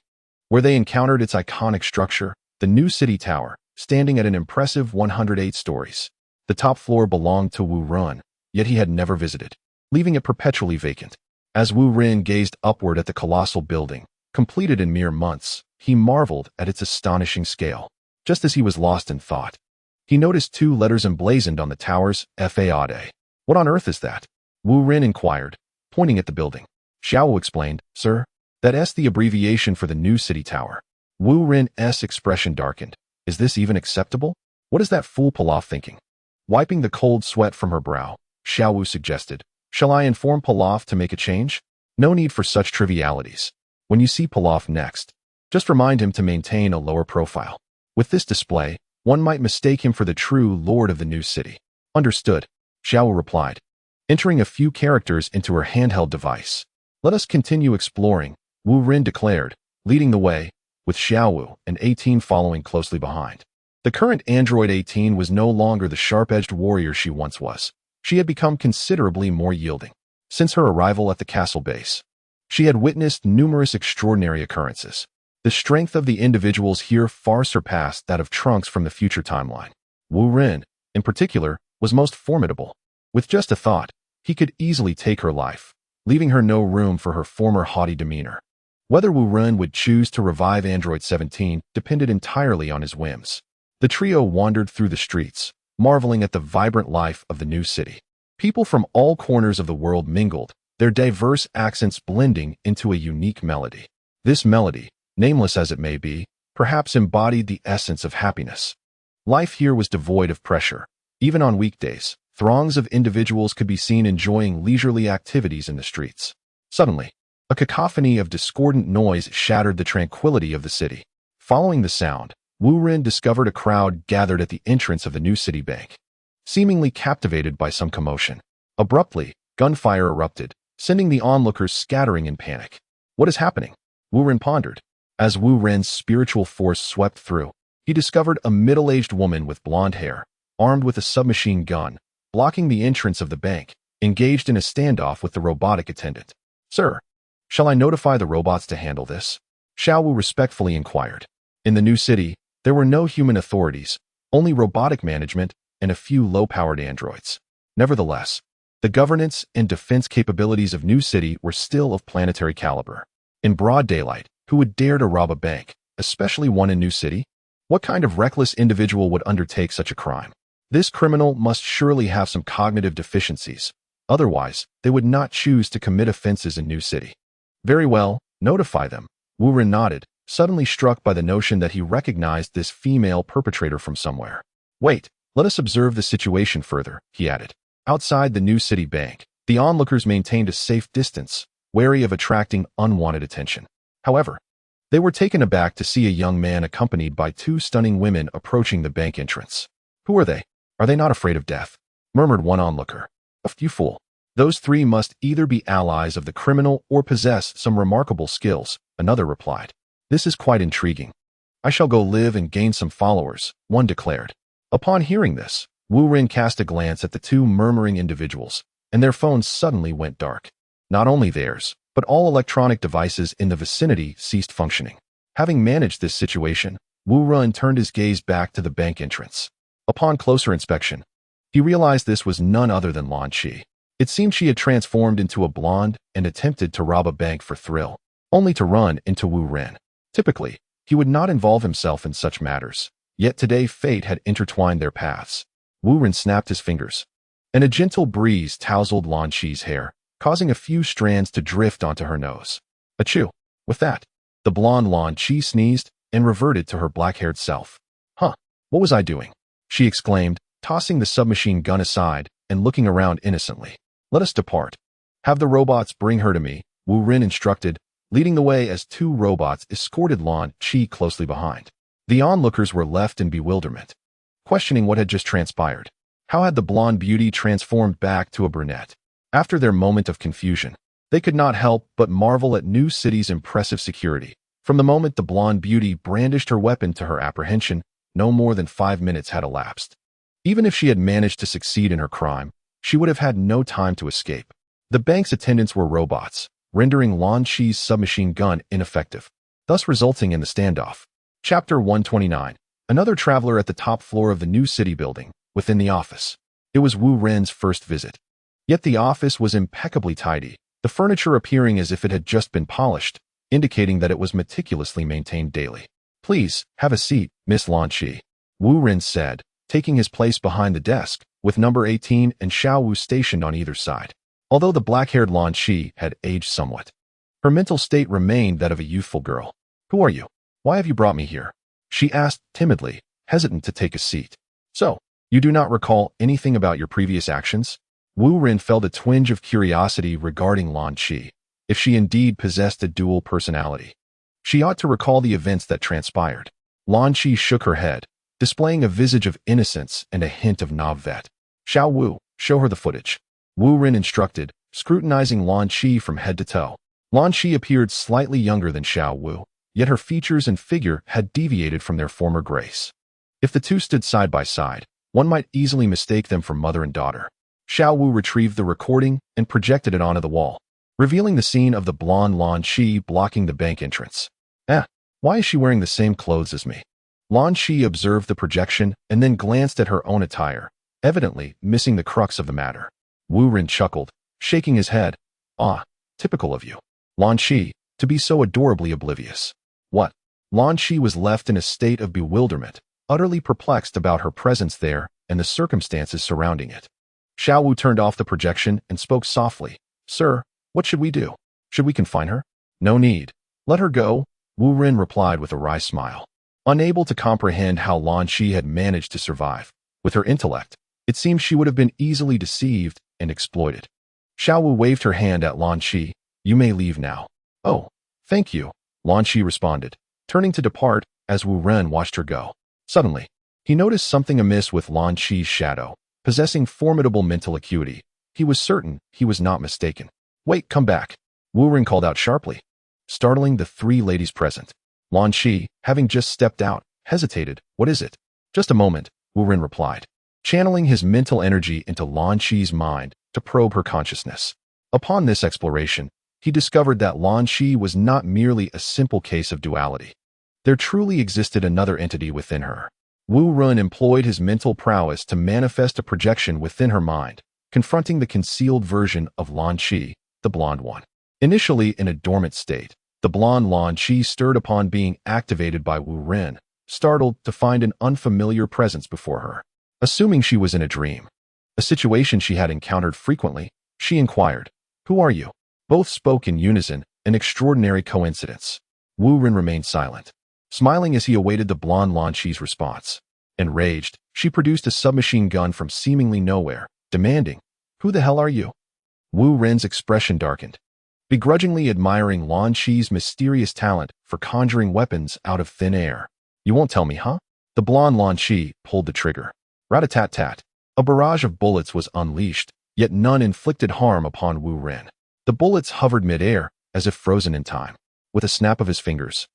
where they encountered its iconic structure, the new city tower, standing at an impressive 108 stories. The top floor belonged to Wu Ren, yet he had never visited, leaving it perpetually vacant. As Wu Ren gazed upward at the colossal building, completed in mere months, he marveled at its astonishing scale. Just as he was lost in thought, he noticed two letters emblazoned on the tower's facade. What on earth is that? Wu Ren inquired, pointing at the building. Xiaowu explained, Sir, that's the abbreviation for the new city tower. Wu Ren's expression darkened. Is this even acceptable? What is that fool Pilaf thinking? Wiping the cold sweat from her brow, Xiaowu suggested, Shall I inform Pilaf to make a change? No need for such trivialities. When you see Pilaf next, just remind him to maintain a lower profile. With this display, one might mistake him for the true lord of the new city. Understood, Xiaowu replied, entering a few characters into her handheld device. Let us continue exploring, Wu Ren declared, leading the way, with Xiaowu and 18 following closely behind. The current android 18 was no longer the sharp-edged warrior she once was. She had become considerably more yielding. Since her arrival at the castle base, she had witnessed numerous extraordinary occurrences. The strength of the individuals here far surpassed that of Trunks from the future timeline. Wu Ren, in particular, was most formidable. With just a thought, he could easily take her life, leaving her no room for her former haughty demeanor. Whether Wu Ren would choose to revive Android 17 depended entirely on his whims. The trio wandered through the streets, marveling at the vibrant life of the new city. People from all corners of the world mingled, their diverse accents blending into a unique melody. This melody, nameless as it may be, perhaps embodied the essence of happiness. Life here was devoid of pressure. Even on weekdays, throngs of individuals could be seen enjoying leisurely activities in the streets. Suddenly, a cacophony of discordant noise shattered the tranquility of the city. Following the sound, Wu Ren discovered a crowd gathered at the entrance of the new city bank, seemingly captivated by some commotion. Abruptly, gunfire erupted, sending the onlookers scattering in panic. What is happening? Wu Ren pondered. As Wu Ren's spiritual force swept through, he discovered a middle-aged woman with blonde hair, armed with a submachine gun, blocking the entrance of the bank, engaged in a standoff with the robotic attendant. Sir, shall I notify the robots to handle this? Xiaowu respectfully inquired. In the new city, there were no human authorities, only robotic management and a few low-powered androids. Nevertheless, the governance and defense capabilities of New City were still of planetary caliber. In broad daylight, who would dare to rob a bank, especially one in New City? What kind of reckless individual would undertake such a crime? This criminal must surely have some cognitive deficiencies. Otherwise, they would not choose to commit offenses in New City. Very well, notify them. Wu Ren nodded, suddenly struck by the notion that he recognized this female perpetrator from somewhere. Wait, let us observe the situation further, he added. Outside the New City Bank, the onlookers maintained a safe distance, wary of attracting unwanted attention. However, they were taken aback to see a young man accompanied by two stunning women approaching the bank entrance. Who are they? Are they not afraid of death? Murmured one onlooker. You fool. Those three must either be allies of the criminal or possess some remarkable skills, another replied. This is quite intriguing. I shall go live and gain some followers, one declared. Upon hearing this, Wu Ren cast a glance at the two murmuring individuals, and their phones suddenly went dark. Not only theirs, but all electronic devices in the vicinity ceased functioning. Having managed this situation, Wu Ren turned his gaze back to the bank entrance. Upon closer inspection, he realized this was none other than Lan Qi. It seemed she had transformed into a blonde and attempted to rob a bank for thrill, only to run into Wu Ren. Typically, he would not involve himself in such matters, yet today fate had intertwined their paths. Wu Ren snapped his fingers, and a gentle breeze tousled Lan Qi's hair, causing a few strands to drift onto her nose. Achoo! With that, the blonde Lan Qi sneezed and reverted to her black-haired self. Huh, what was I doing? She exclaimed, tossing the submachine gun aside and looking around innocently. Let us depart. Have the robots bring her to me, Wu Ren instructed, leading the way as two robots escorted Lan Qi closely behind. The onlookers were left in bewilderment, questioning what had just transpired. How had the blonde beauty transformed back to a brunette? After their moment of confusion, They could not help but marvel at New City's impressive security. From the moment the blonde beauty brandished her weapon to her apprehension, no more than 5 minutes had elapsed. Even if she had managed to succeed in her crime, she would have had no time to escape. The bank's attendants were robots, rendering Lan Chi's submachine gun ineffective, thus resulting in the standoff. Chapter 129. Another traveler at the top floor of the New City building, within the office. It was Wu Ren's first visit. Yet the office was impeccably tidy, the furniture appearing as if it had just been polished, indicating that it was meticulously maintained daily. "Please, have a seat, Miss Lan Chi," Wu Ren said, taking his place behind the desk, with number 18 and Xiao Wu stationed on either side. Although the black-haired Lan Chi had aged somewhat, her mental state remained that of a youthful girl. "Who are you? Why have you brought me here?" she asked timidly, hesitant to take a seat. "So, you do not recall anything about your previous actions?" Wu Ren felt a twinge of curiosity regarding Lan Chi. If she indeed possessed a dual personality, she ought to recall the events that transpired. Lan Chi shook her head, displaying a visage of innocence and a hint of navet. "Xiao Wu, show her the footage," Wu Ren instructed, scrutinizing Lan Chi from head to toe. Lan Chi appeared slightly younger than Xiao Wu, yet her features and figure had deviated from their former grace. If the two stood side by side, one might easily mistake them for mother and daughter. Xiao Wu retrieved the recording and projected it onto the wall, revealing the scene of the blonde Lan Chi blocking the bank entrance. Why is she wearing the same clothes as me?" Lan Chi observed the projection and then glanced at her own attire, evidently missing the crux of the matter. Wu Ren chuckled, shaking his head. "Ah, typical of you, Lan Chi, to be so adorably oblivious." "What?" Lan Chi was left in a state of bewilderment, utterly perplexed about her presence there and the circumstances surrounding it. Xiao Wu turned off the projection and spoke softly. "Sir, what should we do? Should we confine her?" "No need. Let her go," Wu Ren replied with a wry smile. Unable to comprehend how Lan Chi had managed to survive, with her intellect, it seemed she would have been easily deceived and exploited. Xiao Wu waved her hand at Lan Chi. "You may leave now." "Oh, thank you," Lan Chi responded, turning to depart as Wu Ren watched her go. Suddenly, he noticed something amiss with Lan Chi's shadow. Possessing formidable mental acuity, he was certain he was not mistaken. "Wait, come back," Wu Ren called out sharply, startling the 3 ladies present. Lan Chi, having just stepped out, hesitated. "What is it?" "Just a moment," Wu Ren replied, channeling his mental energy into Lan Chi's mind to probe her consciousness. Upon this exploration, he discovered that Lan Chi was not merely a simple case of duality. There truly existed another entity within her. Wu Ren employed his mental prowess to manifest a projection within her mind, confronting the concealed version of Lan Chi, the blonde one. Initially in a dormant state, the blonde Lan Chi stirred upon being activated by Wu Ren, startled to find an unfamiliar presence before her. Assuming she was in a dream, a situation she had encountered frequently, she inquired, "Who are you?" Both spoke in unison, an extraordinary coincidence. Wu Ren remained silent, smiling as he awaited the blonde Lan Chi's response. Enraged, she produced a submachine gun from seemingly nowhere, demanding, "Who the hell are you?" Wu Ren's expression darkened, begrudgingly admiring Lan Chi's mysterious talent for conjuring weapons out of thin air. "You won't tell me, huh?" The blonde Lan Chi pulled the trigger. Rat-a-tat-tat. A barrage of bullets was unleashed, yet none inflicted harm upon Wu Ren. The bullets hovered mid-air, as if frozen in time. With a snap of his fingers,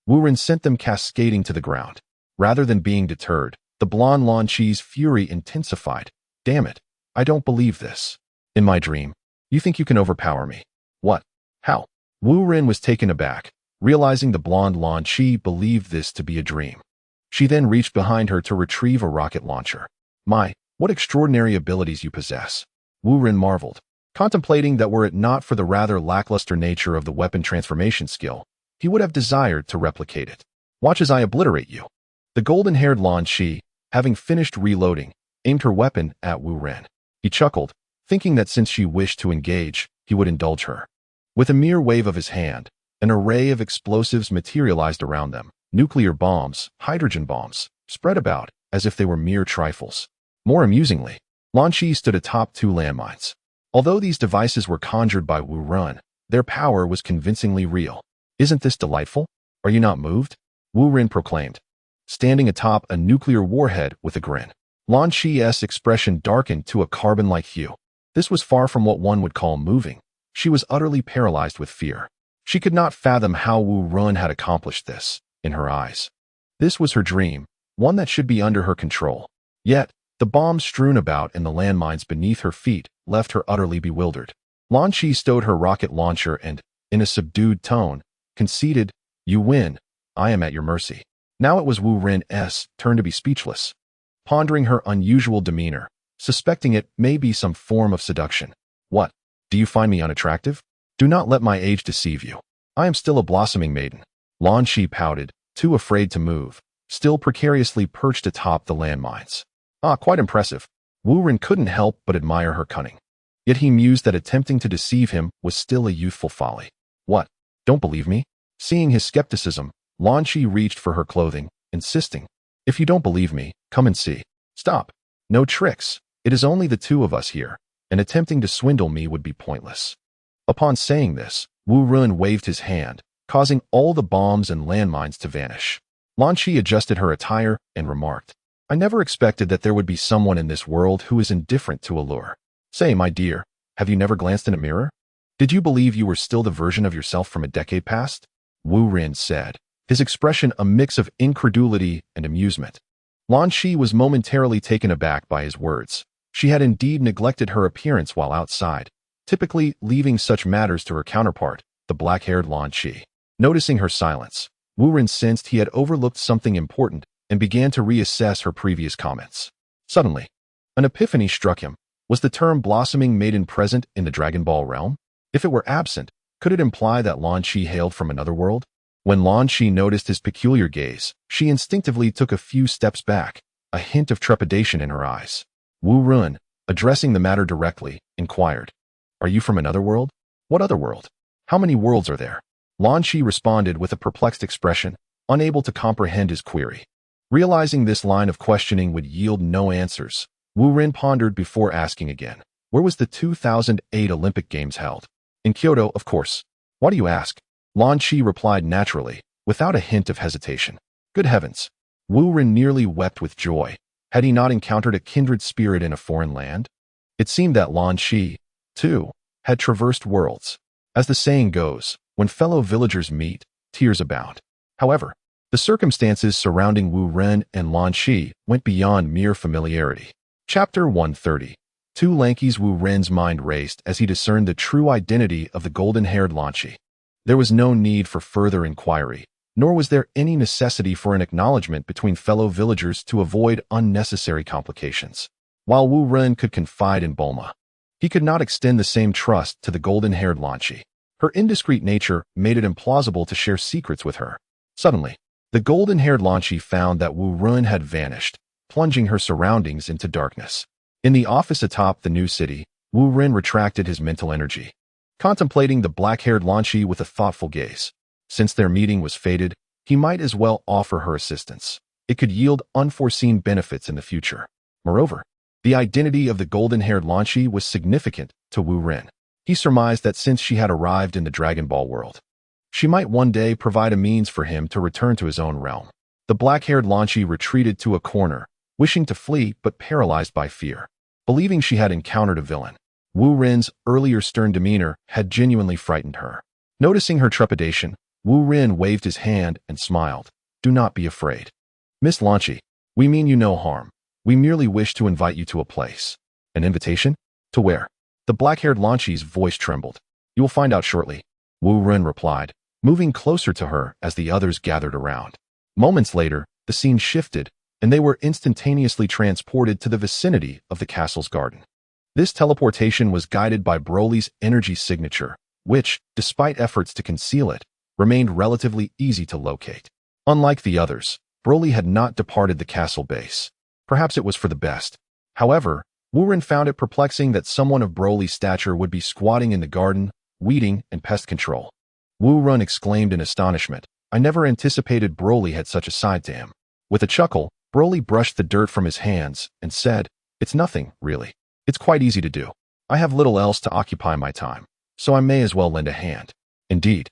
Wu Ren sent them cascading to the ground. Rather than being deterred, the blonde Lan Chi's fury intensified. "Damn it, I don't believe this. In my dream, you think you can overpower me? What? How?" Wu Ren was taken aback, realizing the blonde Lan Chi believed this to be a dream. She then reached behind her to retrieve a rocket launcher. "My, what extraordinary abilities you possess," Wu Ren marveled, contemplating that were it not for the rather lackluster nature of the weapon transformation skill, he would have desired to replicate it. "Watch as I obliterate you." The golden-haired Lan Chi, having finished reloading, aimed her weapon at Wu Ren. He chuckled, thinking that since she wished to engage, he would indulge her. With a mere wave of his hand, an array of explosives materialized around them. Nuclear bombs, hydrogen bombs, spread about as if they were mere trifles. More amusingly, Lan Chi stood atop 2 landmines. Although these devices were conjured by Wu Ren, their power was convincingly real. "Isn't this delightful? Are you not moved?" Wu Ren proclaimed, standing atop a nuclear warhead with a grin. Lan Chi's expression darkened to a carbon-like hue. This was far from what one would call moving. She was utterly paralyzed with fear. She could not fathom how Wu Run had accomplished this, in her eyes. This was her dream, one that should be under her control. Yet, the bombs strewn about and the landmines beneath her feet left her utterly bewildered. Lan Shi stowed her rocket launcher and, in a subdued tone, conceded, "You win. I am at your mercy." Now it was Wu Ren's turn to be speechless, pondering her unusual demeanor, suspecting it may be some form of seduction. "What? Do you find me unattractive? Do not let my age deceive you. I am still a blossoming maiden." Lan Shi pouted, too afraid to move, still precariously perched atop the landmines. Quite impressive. Wu Ren couldn't help but admire her cunning. Yet he mused that attempting to deceive him was still a youthful folly. "What? Don't believe me?" Seeing his skepticism, Lan Shi reached for her clothing, insisting, "If you don't believe me, come and see." "Stop. No tricks. It is only the two of us here, and attempting to swindle me would be pointless." Upon saying this, Wu Ren waved his hand, causing all the bombs and landmines to vanish. Lan Shi adjusted her attire and remarked, "I never expected that there would be someone in this world who is indifferent to allure. Say, my dear, have you never glanced in a mirror? Did you believe you were still the version of yourself from a decade past?" Wu Ren said, his expression a mix of incredulity and amusement. Lan Shi was momentarily taken aback by his words. She had indeed neglected her appearance while outside, typically leaving such matters to her counterpart, the black-haired Lan Shi. Noticing her silence, Wu Ren sensed he had overlooked something important and began to reassess her previous comments. Suddenly, an epiphany struck him. Was the term blossoming maiden present in the Dragon Ball realm? If it were absent, could it imply that Lan Shi hailed from another world? When Lan Shi noticed his peculiar gaze, she instinctively took a few steps back, a hint of trepidation in her eyes. Wu Ren, addressing the matter directly, inquired, "Are you from another world? What other world? How many worlds are there?" Lan Shi responded with a perplexed expression, unable to comprehend his query. Realizing this line of questioning would yield no answers, Wu Ren pondered before asking again, "Where was the 2008 Olympic Games held?" "In Kyoto, of course. Why do you ask?" Lan Shi replied naturally, without a hint of hesitation. Good heavens! Wu Ren nearly wept with joy. Had he not encountered a kindred spirit in a foreign land? It seemed that Lan Shi, too, had traversed worlds. As the saying goes, when fellow villagers meet, tears abound. However, the circumstances surrounding Wu Ren and Lan Shi went beyond mere familiarity. Chapter 130. Two Lankies. Wu Ren's mind raced as he discerned the true identity of the golden-haired Lan Shi. There was no need for further inquiry, nor was there any necessity for an acknowledgement between fellow villagers to avoid unnecessary complications. While Wu Ren could confide in Bulma, he could not extend the same trust to the golden-haired Lan Shi. Her indiscreet nature made it implausible to share secrets with her. Suddenly, the golden-haired Lan Shi found that Wu Ren had vanished, plunging her surroundings into darkness. In the office atop the new city, Wu Ren retracted his mental energy, contemplating the black-haired Lan Shi with a thoughtful gaze. Since their meeting was fated, he might as well offer her assistance. It could yield unforeseen benefits in the future. Moreover, the identity of the golden-haired Lan Shi was significant to Wu Ren. He surmised that since she had arrived in the Dragon Ball world, she might one day provide a means for him to return to his own realm. The black-haired Lan Shi retreated to a corner, wishing to flee but paralyzed by fear. Believing she had encountered a villain, Wu Ren's earlier stern demeanor had genuinely frightened her. Noticing her trepidation, Wu Ren waved his hand and smiled. "Do not be afraid. Miss Lan Shi, we mean you no harm. We merely wish to invite you to a place." "An invitation? To where?" The black-haired Lan Shi's voice trembled. "You will find out shortly," Wu Ren replied, moving closer to her as the others gathered around. Moments later, the scene shifted, and they were instantaneously transported to the vicinity of the castle's garden. This teleportation was guided by Broly's energy signature, which, despite efforts to conceal it, remained relatively easy to locate. Unlike the others, Broly had not departed the castle base. Perhaps it was for the best. However, Wu Ren found it perplexing that someone of Broly's stature would be squatting in the garden, weeding and pest control. Wu Ren exclaimed in astonishment. "I never anticipated Broly had such a side to him." With a chuckle, Broly brushed the dirt from his hands and said, "It's nothing, really. It's quite easy to do. I have little else to occupy my time, so I may as well lend a hand." Indeed,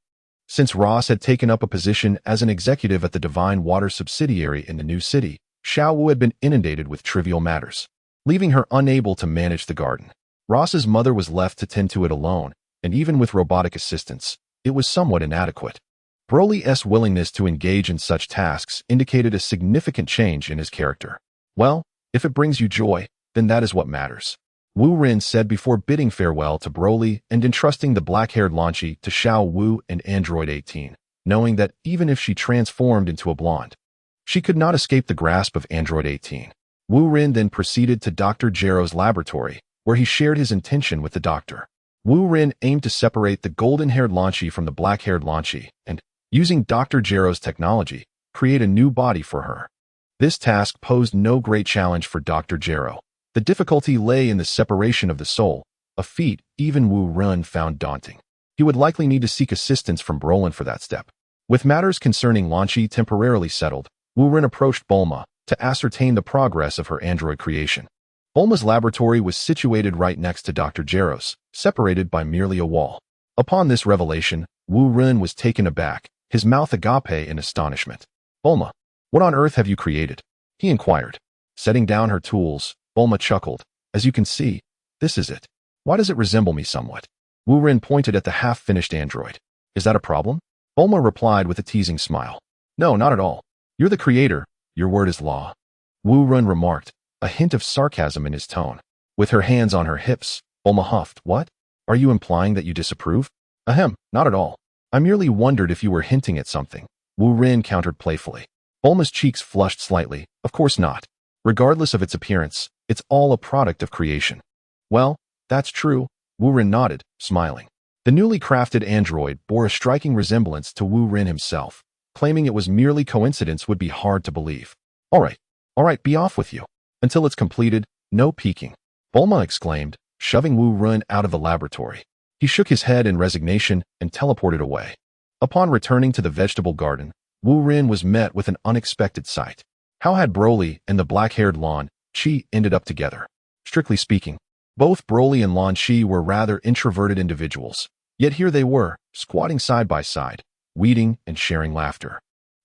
since Ross had taken up a position as an executive at the Divine Water subsidiary in the new city, Xiao Wu had been inundated with trivial matters, leaving her unable to manage the garden. Ross's mother was left to tend to it alone, and even with robotic assistance, it was somewhat inadequate. Broly's willingness to engage in such tasks indicated a significant change in his character. Well, if it brings you joy, then that is what matters, Wu Ren said before bidding farewell to Broly and entrusting the black-haired Lanchi to Xiao Wu and Android 18, knowing that even if she transformed into a blonde, she could not escape the grasp of Android 18. Wu Ren then proceeded to Dr. Jero's laboratory, where he shared his intention with the doctor. Wu Ren aimed to separate the golden-haired Lanchi from the black-haired Lanchi and, using Dr. Jero's technology, create a new body for her. This task posed no great challenge for Dr. Jero. The difficulty lay in the separation of the soul, a feat even Wu Ren found daunting. He would likely need to seek assistance from Brolin for that step. With matters concerning Lanchi temporarily settled, Wu Ren approached Bulma to ascertain the progress of her android creation. Bulma's laboratory was situated right next to Dr. Jero's, separated by merely a wall. Upon this revelation, Wu Ren was taken aback, his mouth agape in astonishment. "Bulma, what on earth have you created?" he inquired. Setting down her tools, Bulma chuckled. "As you can see, this is it. Why does it resemble me somewhat?" Wu Ren pointed at the half-finished android. "Is that a problem?" Bulma replied with a teasing smile. "No, not at all. You're the creator. Your word is law." Wu Ren remarked, a hint of sarcasm in his tone. With her hands on her hips, Bulma huffed. "What? Are you implying that you disapprove?" "Ahem, not at all. I merely wondered if you were hinting at something," Wu Ren countered playfully. Bulma's cheeks flushed slightly. "Of course not. Regardless of its appearance, it's all a product of creation." "Well, that's true," Wu Ren nodded, smiling. The newly crafted android bore a striking resemblance to Wu Ren himself. Claiming it was merely coincidence would be hard to believe. All right, be off with you. Until it's completed, no peeking," Bulma exclaimed, shoving Wu Ren out of the laboratory. He shook his head in resignation and teleported away. Upon returning to the vegetable garden, Wu Ren was met with an unexpected sight. How had Broly and the black-haired Lan Chi ended up together? Strictly speaking, both Broly and Lan Chi were rather introverted individuals, yet here they were, squatting side by side, weeding and sharing laughter.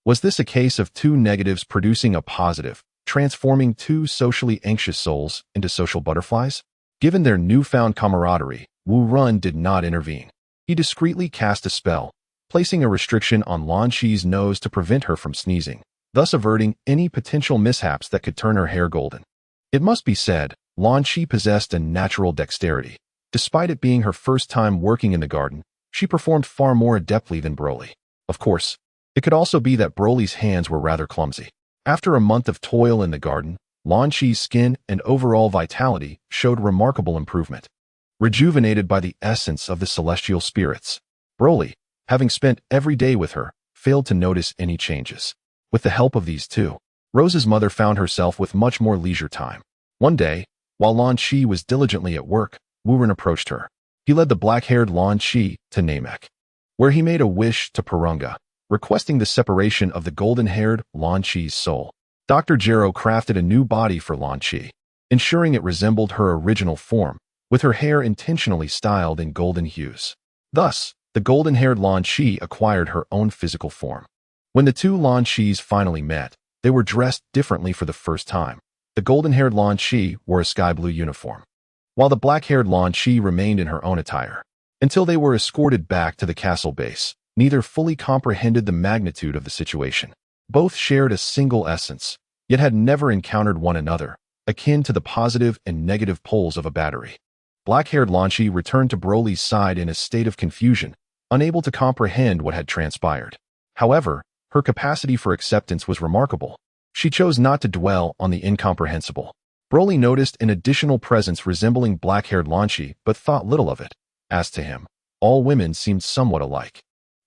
Was this a case of two negatives producing a positive, transforming two socially anxious souls into social butterflies? Given their newfound camaraderie, Wu Ren did not intervene. He discreetly cast a spell, placing a restriction on Lan Chi's nose to prevent her from sneezing, thus averting any potential mishaps that could turn her hair golden. It must be said, Lan Chi possessed a natural dexterity. Despite it being her first time working in the garden, she performed far more adeptly than Broly. Of course, it could also be that Broly's hands were rather clumsy. After a month of toil in the garden, Lan Chi's skin and overall vitality showed remarkable improvement. Rejuvenated by the essence of the celestial spirits, Broly, having spent every day with her, failed to notice any changes. With the help of these two, Rose's mother found herself with much more leisure time. One day, while Lan Chi was diligently at work, Wu Ren approached her. He led the black-haired Lan Chi to Namek, where he made a wish to Purunga, requesting the separation of the golden-haired Lan Chi's soul. Dr. Jero crafted a new body for Lan Chi, ensuring it resembled her original form, with her hair intentionally styled in golden hues. Thus, the golden-haired Lan Chi acquired her own physical form. When the two Lan Chis finally met, they were dressed differently for the first time. The golden-haired Lan Chi wore a sky-blue uniform, while the black-haired Lan Chi remained in her own attire. Until they were escorted back to the castle base, neither fully comprehended the magnitude of the situation. Both shared a single essence, yet had never encountered one another, akin to the positive and negative poles of a battery. Black-haired Lan Chi returned to Broly's side in a state of confusion, unable to comprehend what had transpired. However, her capacity for acceptance was remarkable. She chose not to dwell on the incomprehensible. Broly noticed an additional presence resembling black-haired Lan Chi, but thought little of it. As to him, all women seemed somewhat alike.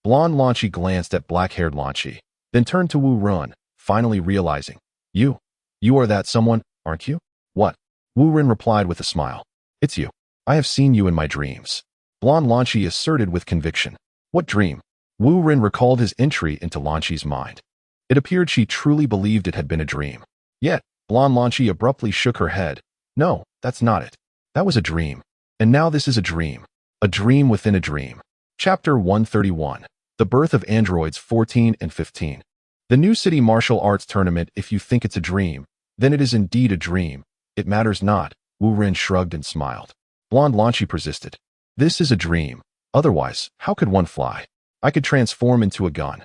Blonde Lan Chi glanced at black-haired Lan Chi, then turned to Wu Ren, finally realizing, You are that someone, aren't you?" "What?" Wu Ren replied with a smile. "It's you. I have seen you in my dreams," Blonde Lan Chi asserted with conviction. "What dream?" Wu Ren recalled his entry into Lan Chi's mind. It appeared she truly believed it had been a dream. Yet, Blonde Lan Chi abruptly shook her head. "No, that's not it. That was a dream. And now this is a dream. A dream within a dream." Chapter 131. The Birth of Androids 14 and 15. The New City Martial Arts Tournament. If you think it's a dream, then it is indeed a dream. It matters not, Wu Ren shrugged and smiled. Blonde Lan Chi persisted. "This is a dream. Otherwise, how could one fly? I could transform into a gun.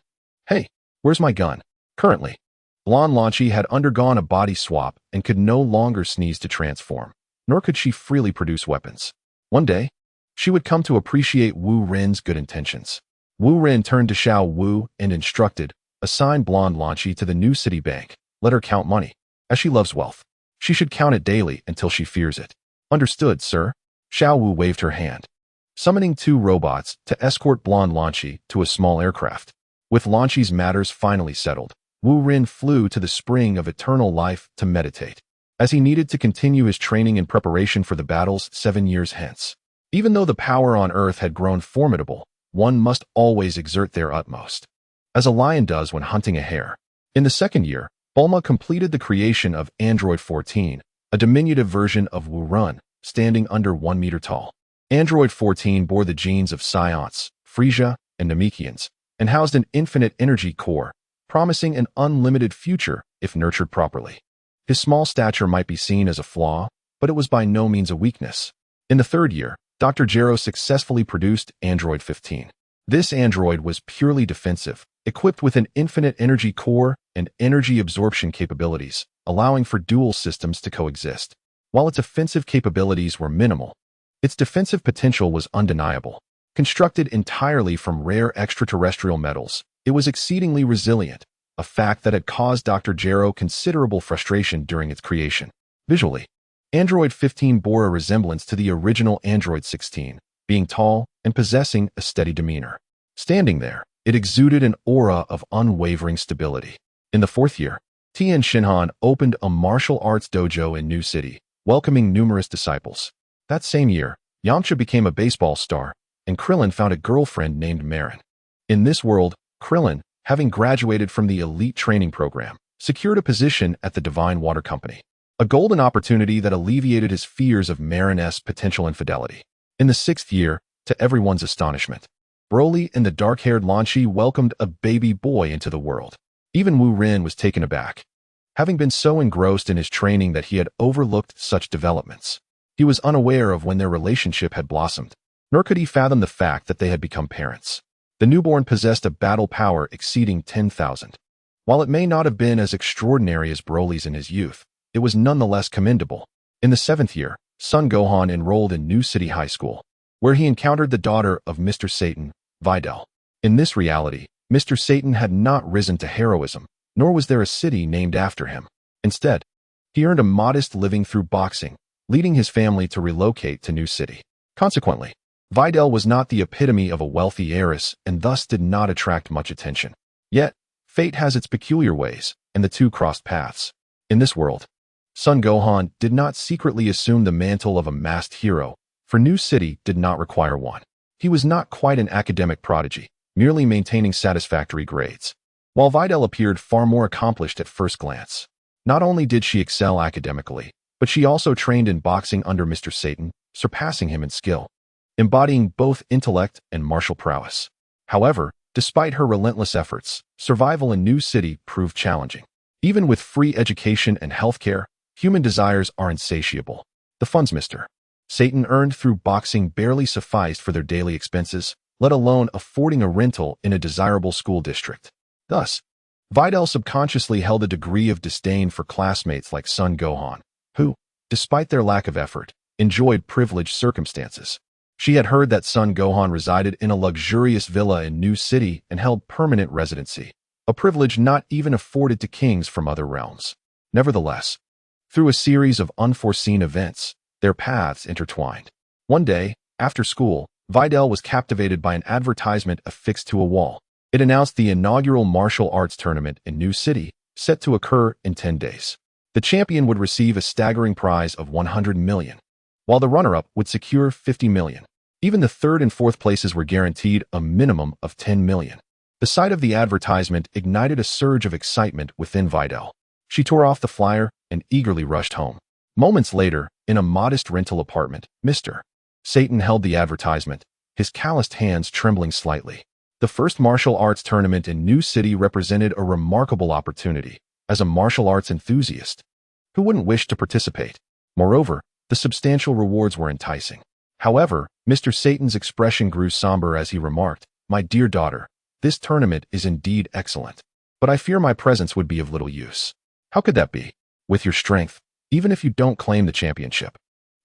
Hey, where's my gun? Currently, Blonde Lanchi had undergone a body swap and could no longer sneeze to transform, nor could she freely produce weapons. One day, she would come to appreciate Wu Rin's good intentions. Wu Rin turned to Xiao Wu and instructed, assign Blonde Lanchi to the new city bank. Let her count money. As she loves wealth, she should count it daily until she fears it. Understood, sir. Xiao Wu waved her hand, summoning 2 robots to escort Blonde Lanchi to a small aircraft. With Lanchi's matters finally settled, Wu Rin flew to the spring of eternal life to meditate, as he needed to continue his training in preparation for the battles 7 years hence. Even though the power on Earth had grown formidable, one must always exert their utmost, as a lion does when hunting a hare. In the second year, Bulma completed the creation of Android 14, a diminutive version of Wu Run, standing under 1 meter tall. Android 14 bore the genes of Scionts, Frisia, and Namekians, and housed an infinite energy core, promising an unlimited future if nurtured properly. His small stature might be seen as a flaw, but it was by no means a weakness. In the third year, Dr. Gero successfully produced Android 15. This android was purely defensive, equipped with an infinite energy core and energy absorption capabilities, allowing for dual systems to coexist. While its offensive capabilities were minimal, its defensive potential was undeniable. Constructed entirely from rare extraterrestrial metals, it was exceedingly resilient, a fact that had caused Dr. Gero considerable frustration during its creation. Visually, Android 15 bore a resemblance to the original Android 16, being tall and possessing a steady demeanor. Standing there, it exuded an aura of unwavering stability. In the fourth year, Tian Xinhan opened a martial arts dojo in New City, welcoming numerous disciples. That same year, Yamcha became a baseball star, and Krillin found a girlfriend named Marin. In this world, Krillin, having graduated from the elite training program, secured a position at the Divine Water Company, a golden opportunity that alleviated his fears of Marin's potential infidelity. In the sixth year, to everyone's astonishment, Broly and the dark-haired Lanchi welcomed a baby boy into the world. Even Wu Rin was taken aback, having been so engrossed in his training that he had overlooked such developments. He was unaware of when their relationship had blossomed, nor could he fathom the fact that they had become parents. The newborn possessed a battle power exceeding 10,000. While it may not have been as extraordinary as Broly's in his youth, it was nonetheless commendable. In the seventh year, Son Gohan enrolled in New City High School, where he encountered the daughter of Mr. Satan, Videl. In this reality, Mr. Satan had not risen to heroism, nor was there a city named after him. Instead, he earned a modest living through boxing, leading his family to relocate to New City. Consequently, Videl was not the epitome of a wealthy heiress and thus did not attract much attention. Yet, fate has its peculiar ways, and the two crossed paths. In this world, Son Gohan did not secretly assume the mantle of a masked hero, for New City did not require one. He was not quite an academic prodigy, merely maintaining satisfactory grades. While Videl appeared far more accomplished at first glance, not only did she excel academically, but she also trained in boxing under Mr. Satan, surpassing him in skill, embodying both intellect and martial prowess. However, despite her relentless efforts, survival in New City proved challenging. Even with free education and healthcare, human desires are insatiable. The funds Mr. Satan earned through boxing barely sufficed for their daily expenses, let alone affording a rental in a desirable school district. Thus, Videl subconsciously held a degree of disdain for classmates like Son Gohan, who, despite their lack of effort, enjoyed privileged circumstances. She had heard that Son Gohan resided in a luxurious villa in New City and held permanent residency, a privilege not even afforded to kings from other realms. Nevertheless, through a series of unforeseen events, their paths intertwined. One day, after school, Videl was captivated by an advertisement affixed to a wall. It announced the inaugural martial arts tournament in New City, set to occur in 10 days. The champion would receive a staggering prize of 100 million, while the runner-up would secure 50 million. Even the third and fourth places were guaranteed a minimum of 10 million. The sight of the advertisement ignited a surge of excitement within Videl. She tore off the flyer and eagerly rushed home. Moments later, in a modest rental apartment, Mr. Satan held the advertisement, his calloused hands trembling slightly. The first martial arts tournament in New City represented a remarkable opportunity. As a martial arts enthusiast, who wouldn't wish to participate? Moreover, the substantial rewards were enticing. However, Mr. Satan's expression grew somber as he remarked, "My dear daughter, this tournament is indeed excellent. But I fear my presence would be of little use." "How could that be?" "With your strength, even if you don't claim the championship,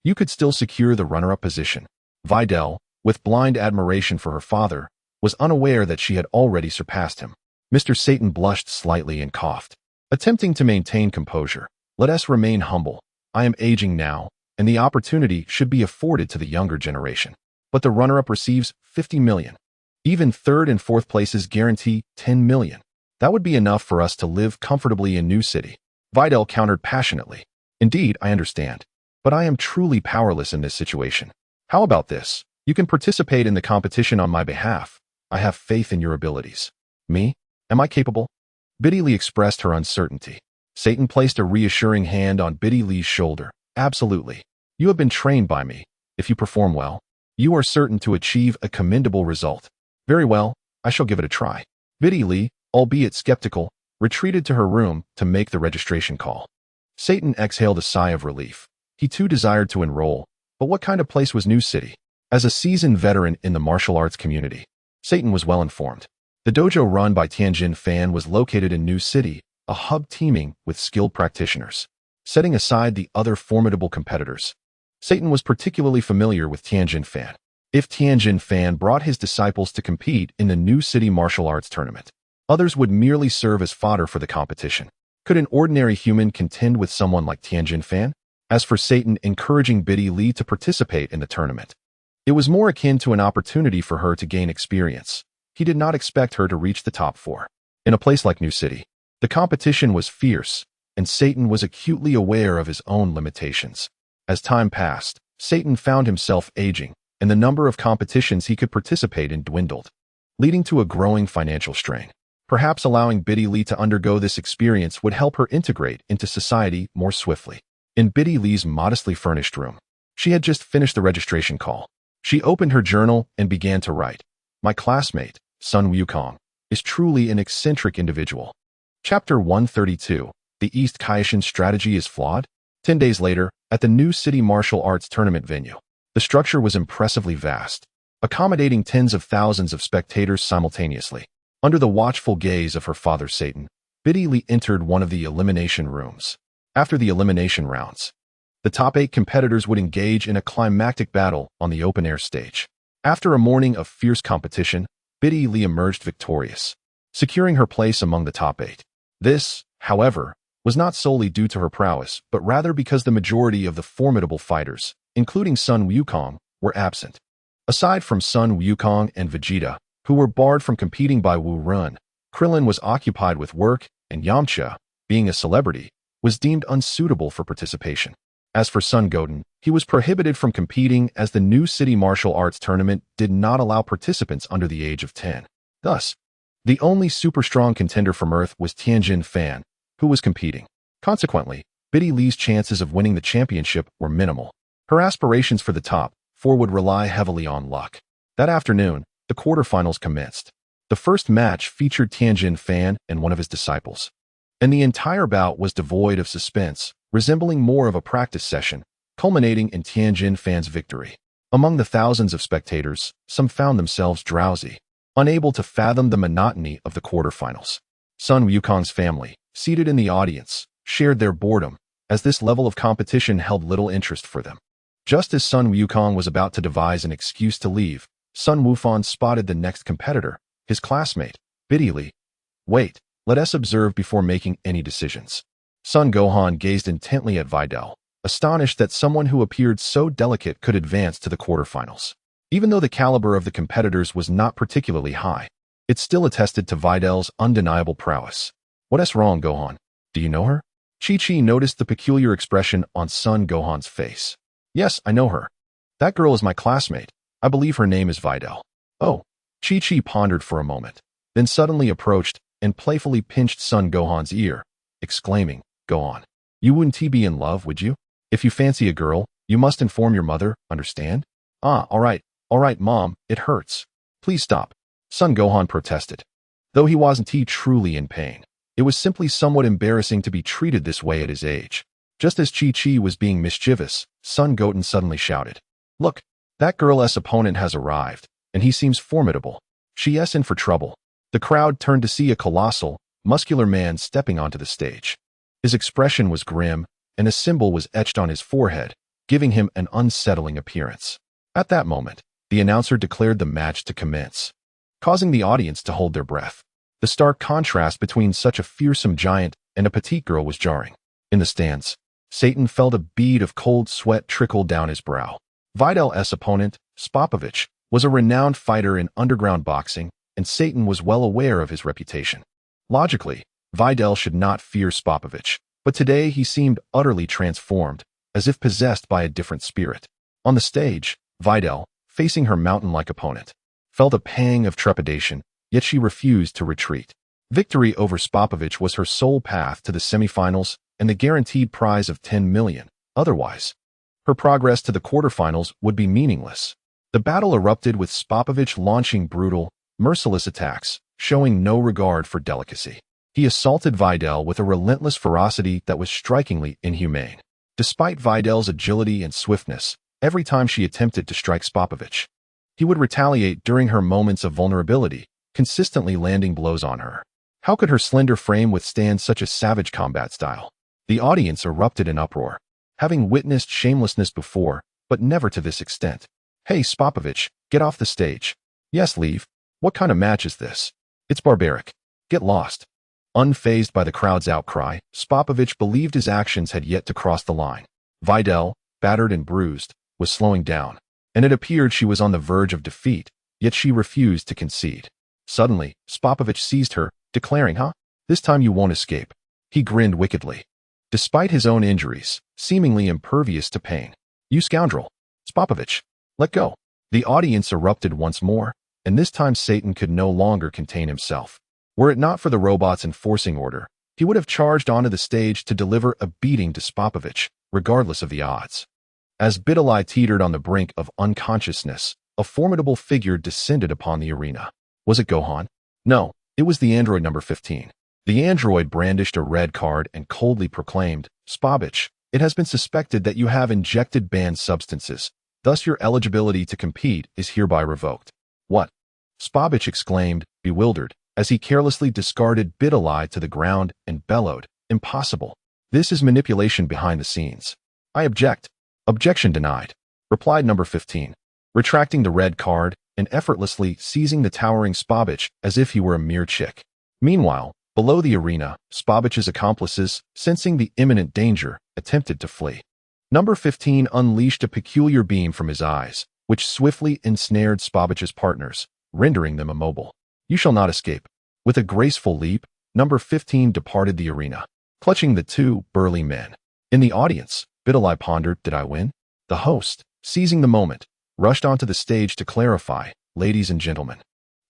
you could still secure the runner-up position." Vidal, with blind admiration for her father, was unaware that she had already surpassed him. Mr. Satan blushed slightly and coughed, attempting to maintain composure. "Let us remain humble. I am aging now, and the opportunity should be afforded to the younger generation. But the runner-up receives 50 million. Even third and fourth places guarantee 10 million. That would be enough for us to live comfortably in New City." Vidal countered passionately. "Indeed, I understand. But I am truly powerless in this situation. How about this? You can participate in the competition on my behalf. I have faith in your abilities." "Me? Am I capable?" Biddy Lee expressed her uncertainty. Satan placed a reassuring hand on Biddy Lee's shoulder. "Absolutely. You have been trained by me. If you perform well, you are certain to achieve a commendable result." "Very well, I shall give it a try." Biddy Lee, albeit skeptical, retreated to her room to make the registration call. Satan exhaled a sigh of relief. He too desired to enroll, but what kind of place was New City? As a seasoned veteran in the martial arts community, Satan was well informed. The dojo run by Tianjin Fan was located in New City, a hub teeming with skilled practitioners. Setting aside the other formidable competitors, Satan was particularly familiar with Tianjin Fan. If Tianjin Fan brought his disciples to compete in the New City martial arts tournament, others would merely serve as fodder for the competition. Could an ordinary human contend with someone like Tianjin Fan? As for Satan encouraging Biddy Lee to participate in the tournament, it was more akin to an opportunity for her to gain experience. He did not expect her to reach the top four. In a place like New City, the competition was fierce, and Satan was acutely aware of his own limitations. As time passed, Satan found himself aging, and the number of competitions he could participate in dwindled, leading to a growing financial strain. Perhaps allowing Biddy Lee to undergo this experience would help her integrate into society more swiftly. In Biddy Lee's modestly furnished room, she had just finished the registration call. She opened her journal and began to write. "My classmate, Sun Wukong, is truly an eccentric individual." Chapter 132, The East Kaishan Strategy is Flawed? 10 days later, at the New City Martial Arts Tournament venue, the structure was impressively vast, accommodating tens of thousands of spectators simultaneously. Under the watchful gaze of her father Satan, Biddy Lee entered one of the elimination rooms. After the elimination rounds, the top 8 competitors would engage in a climactic battle on the open-air stage. After a morning of fierce competition, Biddy Lee emerged victorious, securing her place among the top 8. This, however, was not solely due to her prowess, but rather because the majority of the formidable fighters, including Sun Wukong, were absent. Aside from Sun Wukong and Vegeta, who were barred from competing by Wu Run, Krillin was occupied with work, and Yamcha, being a celebrity, was deemed unsuitable for participation. As for Sun Goten, he was prohibited from competing as the New City Martial Arts Tournament did not allow participants under the age of 10. Thus, the only super strong contender from Earth was Tianjin Fan, who was competing. Consequently, Biddy Lee's chances of winning the championship were minimal. Her aspirations for the top 4 would rely heavily on luck. That afternoon, the quarterfinals commenced. The first match featured Tianjin Fan and one of his disciples, and the entire bout was devoid of suspense, resembling more of a practice session, culminating in Tianjin Fan's victory. Among the thousands of spectators, some found themselves drowsy, unable to fathom the monotony of the quarterfinals. Sun Wukong's family, seated in the audience, shared their boredom, as this level of competition held little interest for them. Just as Sun Wukong was about to devise an excuse to leave, Sun Wufan spotted the next competitor, his classmate, Biddy Lee. "Wait, let us observe before making any decisions." Sun Gohan gazed intently at Vidal, astonished that someone who appeared so delicate could advance to the quarterfinals. Even though the caliber of the competitors was not particularly high, it still attested to Vidal's undeniable prowess. "What's wrong, Gohan? Do you know her?" Chi-Chi noticed the peculiar expression on Sun Gohan's face. "Yes, I know her. That girl is my classmate. I believe her name is Vidal." "Oh." Chi-Chi pondered for a moment, then suddenly approached and playfully pinched Sun Gohan's ear, exclaiming, "Go on. You wouldn't be in love, would you? If you fancy a girl, you must inform your mother, understand?" "Ah, all right, Mom, it hurts. Please stop," Sun Gohan protested. Though he wasn't truly in pain, it was simply somewhat embarrassing to be treated this way at his age. Just as Chi-Chi was being mischievous, Sun Goten suddenly shouted, "Look, That girl's opponent has arrived, and he seems formidable. She's in for trouble. The crowd turned to see a colossal, muscular man stepping onto the stage. His expression was grim, and a symbol was etched on his forehead, giving him an unsettling appearance. At that moment, the announcer declared the match to commence, causing the audience to hold their breath. The stark contrast between such a fearsome giant and a petite girl was jarring. In the stands, Satan felt a bead of cold sweat trickle down his brow. Videl's opponent, Spopovich, was a renowned fighter in underground boxing, and Satan was well aware of his reputation. Logically, Videl should not fear Spopovich, but today he seemed utterly transformed, as if possessed by a different spirit. On the stage, Videl, facing her mountain-like opponent, felt a pang of trepidation, yet she refused to retreat. Victory over Spopovich was her sole path to the semifinals and the guaranteed prize of 10 million. Otherwise, her progress to the quarterfinals would be meaningless. The battle erupted with Spopovich launching brutal, merciless attacks, showing no regard for delicacy. He assaulted Videl with a relentless ferocity that was strikingly inhumane. Despite Videl's agility and swiftness, every time she attempted to strike Spopovich, he would retaliate during her moments of vulnerability, consistently landing blows on her. How could her slender frame withstand such a savage combat style? The audience erupted in uproar, having witnessed shamelessness before, but never to this extent. Hey, Spopovich, get off the stage. Yes, leave. What kind of match is this? It's barbaric. Get lost. Unfazed by the crowd's outcry, Spopovich believed his actions had yet to cross the line. Videl, battered and bruised, was slowing down, and it appeared she was on the verge of defeat, yet she refused to concede. Suddenly, Spopovich seized her, declaring, This time you won't escape. He grinned wickedly. Despite his own injuries, seemingly impervious to pain. You scoundrel. Spopovich, let go. The audience erupted once more, and this time Satan could no longer contain himself. Were it not for the robot's enforcing order, he would have charged onto the stage to deliver a beating to Spopovich, regardless of the odds. As Bidalai teetered on the brink of unconsciousness, a formidable figure descended upon the arena. Was it Gohan? No, it was the android number 15. The android brandished a red card and coldly proclaimed, Spopovich, it has been suspected that you have injected banned substances. Thus your eligibility to compete is hereby revoked. What? Spopovich exclaimed, bewildered, as he carelessly discarded Bidalai to the ground and bellowed, Impossible. This is manipulation behind the scenes. I object. Objection denied, replied number 15, retracting the red card and effortlessly seizing the towering Spopovich as if he were a mere chick. Meanwhile, below the arena, Spopovich's accomplices, sensing the imminent danger, attempted to flee. Number 15 unleashed a peculiar beam from his eyes, which swiftly ensnared Spopovich's partners, rendering them immobile. You shall not escape. With a graceful leap, number 15 departed the arena, clutching the two burly men. In the audience, Bidalai pondered, did I win? The host, seizing the moment, rushed onto the stage to clarify, ladies and gentlemen,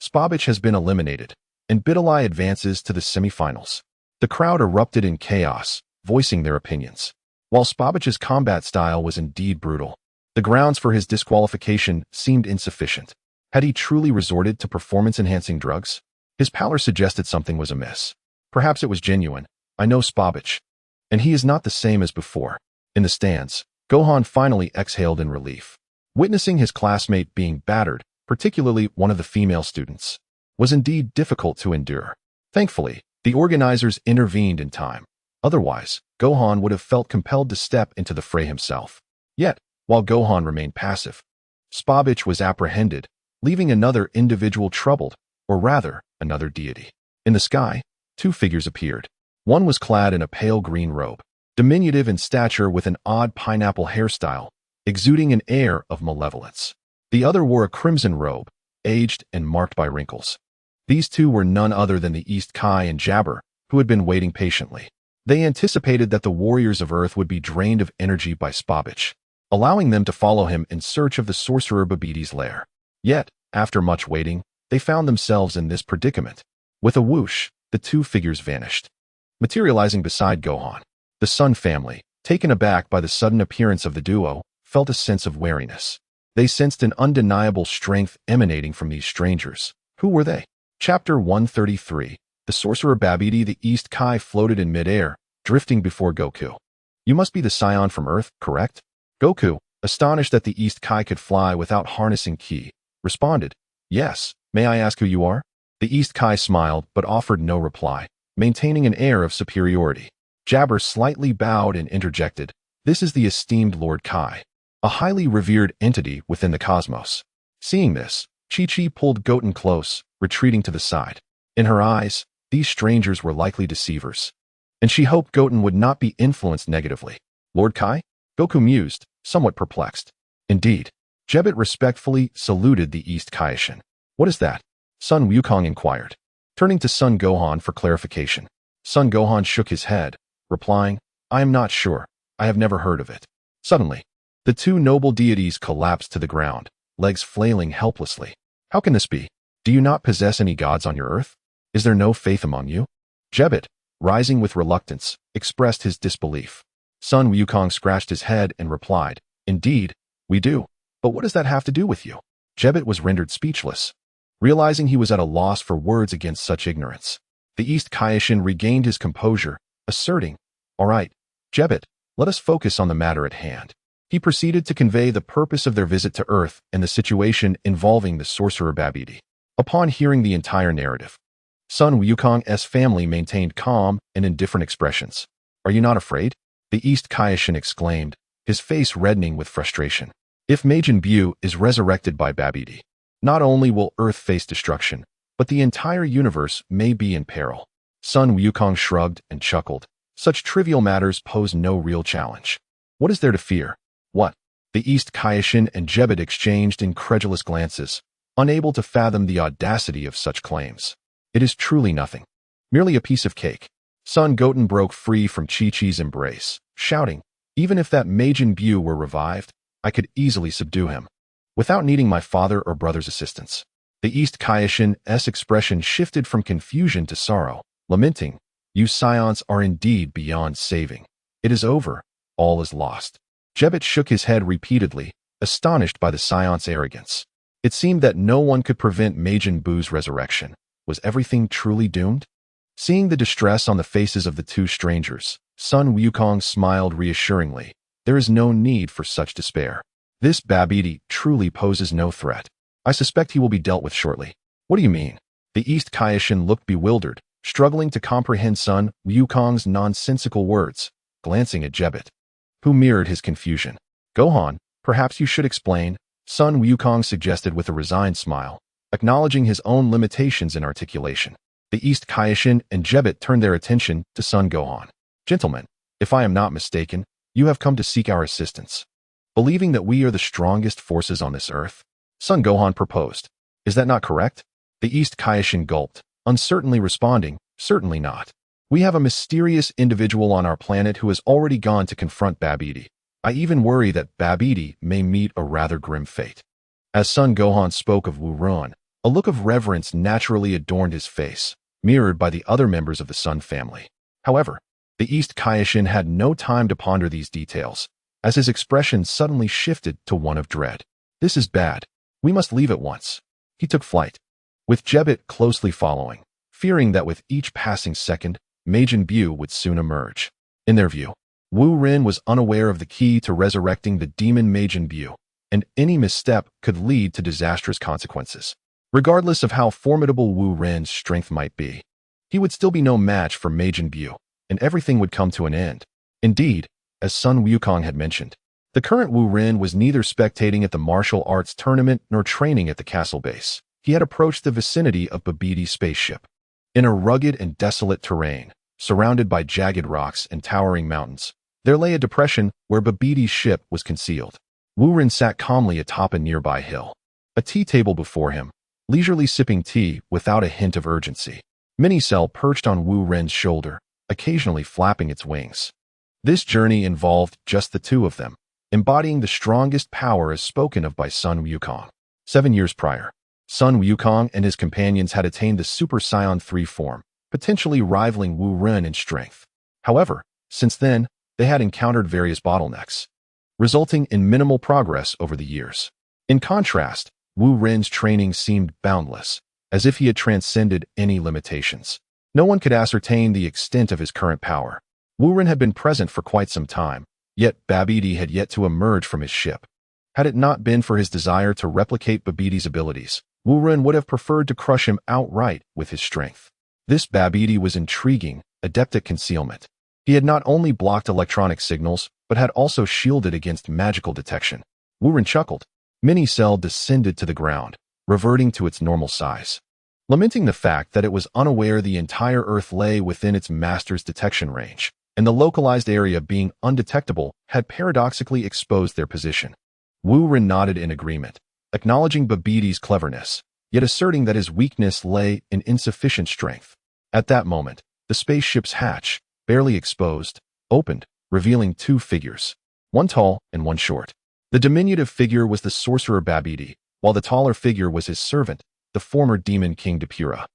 Spopovich has been eliminated, and Bidalai advances to the semifinals. The crowd erupted in chaos, voicing their opinions. While Spopovich's combat style was indeed brutal, the grounds for his disqualification seemed insufficient. Had he truly resorted to performance-enhancing drugs? His pallor suggested something was amiss. Perhaps it was genuine. I know Spopovich, and he is not the same as before. In the stands, Gohan finally exhaled in relief. Witnessing his classmate being battered, particularly one of the female students, was indeed difficult to endure. Thankfully, the organizers intervened in time. Otherwise, Gohan would have felt compelled to step into the fray himself. Yet, while Gohan remained passive, Spopovich was apprehended, leaving another individual troubled, or rather, another deity. In the sky, two figures appeared. One was clad in a pale green robe, diminutive in stature with an odd pineapple hairstyle, exuding an air of malevolence. The other wore a crimson robe, aged and marked by wrinkles. These two were none other than the East Kai and Jabber, who had been waiting patiently. They anticipated that the warriors of Earth would be drained of energy by Spopovich, allowing them to follow him in search of the sorcerer Babiti's lair. Yet, after much waiting, they found themselves in this predicament. With a whoosh, the two figures vanished, materializing beside Gohan. The Sun family, taken aback by the sudden appearance of the duo, felt a sense of wariness. They sensed an undeniable strength emanating from these strangers. Who were they? Chapter 133. The sorcerer Babidi. The East Kai floated in midair, drifting before Goku. You must be the scion from Earth, correct? Goku, astonished that the East Kai could fly without harnessing ki, responded, "Yes, may I ask who you are?" The East Kai smiled but offered no reply, maintaining an air of superiority. Jabber slightly bowed and interjected, "This is the esteemed Lord Kai, a highly revered entity within the cosmos." Seeing this, Chi-Chi pulled Goten close, retreating to the side. In her eyes, these strangers were likely deceivers, and she hoped Goten would not be influenced negatively. "Lord Kai?" Goku mused, somewhat perplexed. "Indeed." Jebbet respectfully saluted the East Kaishin. "What is that?" Sun Wukong inquired, turning to Sun Gohan for clarification. Sun Gohan shook his head, replying, "I am not sure. I have never heard of it." Suddenly, the two noble deities collapsed to the ground, legs flailing helplessly. "How can this be? Do you not possess any gods on your earth? Is there no faith among you?" Jebbet, rising with reluctance, expressed his disbelief. Sun Wukong scratched his head and replied, "Indeed, we do. But what does that have to do with you?" Jebbet was rendered speechless, realizing he was at a loss for words against such ignorance. The East Kaishin regained his composure, asserting, "All right, Jebbet, let us focus on the matter at hand." He proceeded to convey the purpose of their visit to Earth and the situation involving the sorcerer Babidi. Upon hearing the entire narrative, Sun Wukong's family maintained calm and indifferent expressions. "Are you not afraid?" the East Kaishin exclaimed, his face reddening with frustration. "If Majin Buu is resurrected by Babidi, not only will Earth face destruction, but the entire universe may be in peril." Sun Wukong shrugged and chuckled. "Such trivial matters pose no real challenge. What is there to fear?" "What?" The East Kaishin and Jebbet exchanged incredulous glances, unable to fathom the audacity of such claims. "It is truly nothing. Merely a piece of cake." Sun Goten broke free from Chi-Chi's embrace, shouting, "Even if that Majin Buu were revived, I could easily subdue him, without needing my father or brother's assistance." The East Kaishin's expression shifted from confusion to sorrow, lamenting, "You scions are indeed beyond saving. It is over. All is lost." Jebbet shook his head repeatedly, astonished by the scion's arrogance. It seemed that no one could prevent Majin Buu's resurrection. Was everything truly doomed? Seeing the distress on the faces of the two strangers, Sun Wukong smiled reassuringly. "There is no need for such despair. This Babidi truly poses no threat. I suspect he will be dealt with shortly." "What do you mean?" The East Kaishin looked bewildered, struggling to comprehend Sun Wukong's nonsensical words, glancing at Jebbet, who mirrored his confusion. "Gohan, perhaps you should explain," Sun Wukong suggested with a resigned smile, acknowledging his own limitations in articulation. The East Kaishin and Jebbet turned their attention to Sun Gohan. "Gentlemen, if I am not mistaken, you have come to seek our assistance, believing that we are the strongest forces on this earth," Sun Gohan proposed. "Is that not correct?" The East Kaishin gulped, uncertainly responding, "Certainly not. We have a mysterious individual on our planet who has already gone to confront Babidi. I even worry that Babidi may meet a rather grim fate." As Sun Gohan spoke of Wu Ruan, a look of reverence naturally adorned his face, mirrored by the other members of the Sun family. However, the East Kaishin had no time to ponder these details, as his expression suddenly shifted to one of dread. "This is bad. We must leave at once." He took flight, with Jebbet closely following, fearing that with each passing second, Majin Buu would soon emerge. In their view, Wu Ren was unaware of the key to resurrecting the demon Majin Buu, and any misstep could lead to disastrous consequences. Regardless of how formidable Wu Ren's strength might be, he would still be no match for Majin Buu, and everything would come to an end. Indeed, as Sun Wukong had mentioned, the current Wu Ren was neither spectating at the martial arts tournament nor training at the castle base. He had approached the vicinity of Babidi's spaceship. In a rugged and desolate terrain, surrounded by jagged rocks and towering mountains, there lay a depression where Babidi's ship was concealed. Wu Ren sat calmly atop a nearby hill, a tea table before him, leisurely sipping tea without a hint of urgency. Minicell perched on Wu Ren's shoulder, occasionally flapping its wings. This journey involved just the two of them, embodying the strongest power as spoken of by Sun Wukong. 7 years prior, Sun Wukong and his companions had attained the Super Saiyan 3 form, potentially rivaling Wu Ren in strength. However, since then, they had encountered various bottlenecks, resulting in minimal progress over the years. In contrast, Wu Ren's training seemed boundless, as if he had transcended any limitations. No one could ascertain the extent of his current power. Wu Ren had been present for quite some time, yet Babidi had yet to emerge from his ship. Had it not been for his desire to replicate Babiti's abilities, Wu Ren would have preferred to crush him outright with his strength. This Babiti was intriguing, adept at concealment. He had not only blocked electronic signals, but had also shielded against magical detection. Wu Ren chuckled. Mini Cell descended to the ground, reverting to its normal size. Lamenting the fact that it was unaware the entire Earth lay within its master's detection range, and the localized area being undetectable had paradoxically exposed their position. Wu Ren nodded in agreement, acknowledging Babiti's cleverness, yet asserting that his weakness lay in insufficient strength. At that moment, the spaceship's hatch, barely exposed, opened, revealing two figures, one tall and one short. The diminutive figure was the sorcerer Babiti, while the taller figure was his servant, the former demon king Depura.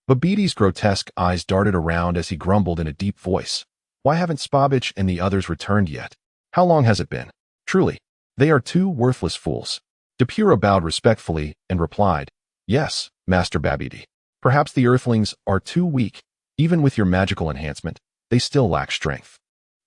Babiti's grotesque eyes darted around as he grumbled in a deep voice. Why haven't Spabich and the others returned yet? How long has it been? Truly, they are two worthless fools. Depura bowed respectfully and replied, Yes, Master Babiti. Perhaps the Earthlings are too weak. Even with your magical enhancement, they still lack strength.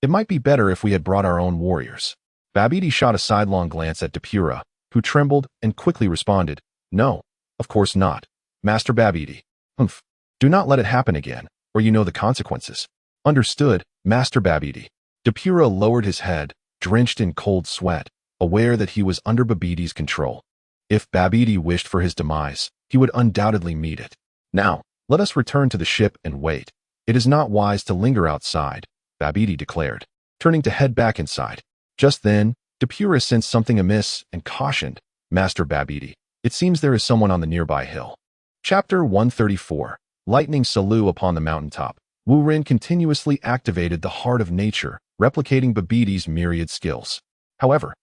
It might be better if we had brought our own warriors. Babiti shot a sidelong glance at Depura, who trembled and quickly responded, No, of course not. Master Babiti. Humph. Do not let it happen again, or you know the consequences. Understood, Master Babiti. Depura lowered his head, drenched in cold sweat, aware that he was under Babiti's control. If Babiti wished for his demise, he would undoubtedly meet it. Now, let us return to the ship and wait. It is not wise to linger outside, Babiti declared, turning to head back inside. Just then, Depura sensed something amiss and cautioned, Master Babiti, it seems there is someone on the nearby hill. Chapter 134. Lightning Salu upon the mountaintop. Wu Ren continuously activated the heart of nature, replicating Babiti's myriad skills. However,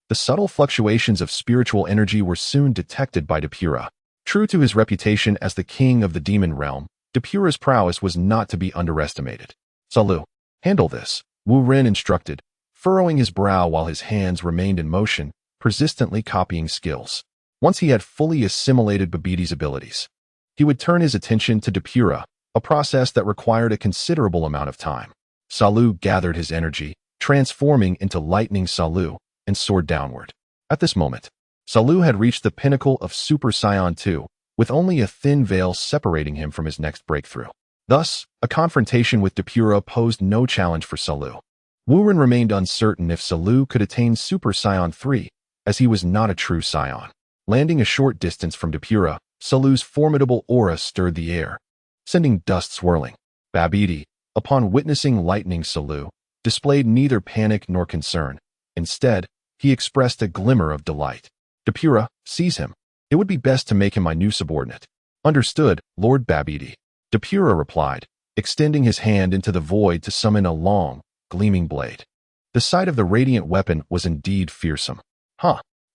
the subtle fluctuations of spiritual energy were soon detected by Depura. True to his reputation as the king of the demon realm, Depura's prowess was not to be underestimated. Salu, handle this, Wu Ren instructed, furrowing his brow while his hands remained in motion, persistently copying skills. Once he had fully assimilated Babiti's abilities, he would turn his attention to Depura, a process that required a considerable amount of time. Salu gathered his energy, transforming into Lightning Salu, and soared downward. At this moment, Salu had reached the pinnacle of Super Saiyan 2, with only a thin veil separating him from his next breakthrough. Thus, a confrontation with Depura posed no challenge for Salu. Wu Ren remained uncertain if Salu could attain Super Saiyan 3, as he was not a true Saiyan. Landing a short distance from Depura, Salu's formidable aura stirred the air, sending dust swirling. Babiti, upon witnessing Lightning Salu, displayed neither panic nor concern. Instead, he expressed a glimmer of delight. Depura, seize him. It would be best to make him my new subordinate. Understood, Lord Babiti. Depura replied, extending his hand into the void to summon a long, gleaming blade. The sight of the radiant weapon was indeed fearsome.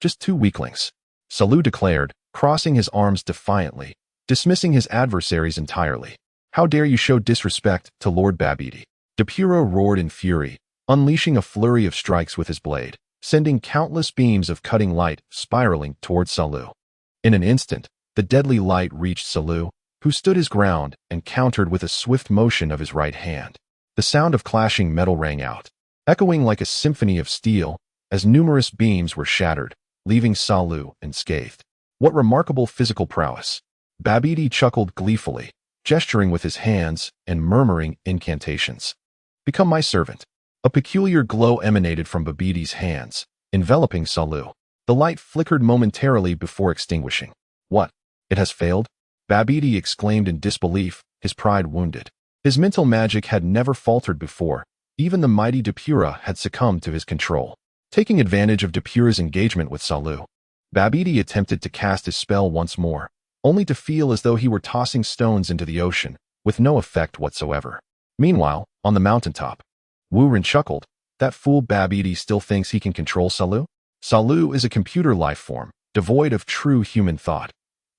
Just two weaklings, Salu declared, crossing his arms defiantly, dismissing his adversaries entirely. How dare you show disrespect to Lord Babiti? Depura roared in fury, unleashing a flurry of strikes with his blade, sending countless beams of cutting light spiraling towards Salu. In an instant, the deadly light reached Salu, who stood his ground and countered with a swift motion of his right hand. The sound of clashing metal rang out, echoing like a symphony of steel, as numerous beams were shattered, leaving Salu unscathed. What remarkable physical prowess! Babiti chuckled gleefully, gesturing with his hands and murmuring incantations. Become my servant. A peculiar glow emanated from Babiti's hands, enveloping Salu. The light flickered momentarily before extinguishing. What? It has failed? Babiti exclaimed in disbelief, his pride wounded. His mental magic had never faltered before. Even the mighty Depura had succumbed to his control. Taking advantage of Depura's engagement with Salu, Babiti attempted to cast his spell once more, only to feel as though he were tossing stones into the ocean, with no effect whatsoever. Meanwhile, on the mountaintop, Wu Ren chuckled. That fool Babiti still thinks he can control Salu? Salu is a computer life form, devoid of true human thought.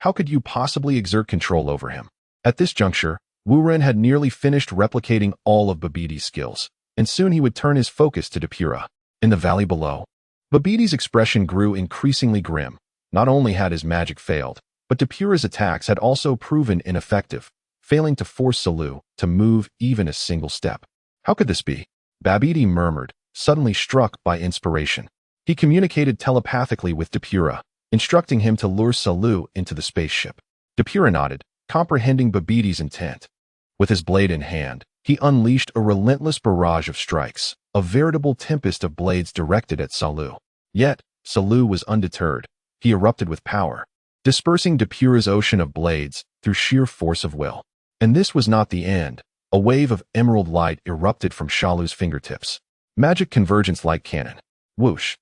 How could you possibly exert control over him? At this juncture, Wu Ren had nearly finished replicating all of Babiti's skills, and soon he would turn his focus to Depura. In the valley below, Babiti's expression grew increasingly grim. Not only had his magic failed, but Depura's attacks had also proven ineffective, failing to force Salu to move even a single step. How could this be? Babiti murmured, suddenly struck by inspiration. He communicated telepathically with Depura, instructing him to lure Salu into the spaceship. Depura nodded, comprehending Babiti's intent. With his blade in hand, he unleashed a relentless barrage of strikes, a veritable tempest of blades directed at Salu. Yet, Salu was undeterred. He erupted with power, dispersing Depura's ocean of blades through sheer force of will. And this was not the end. A wave of emerald light erupted from Shalu's fingertips. Magic convergence like cannon. Whoosh.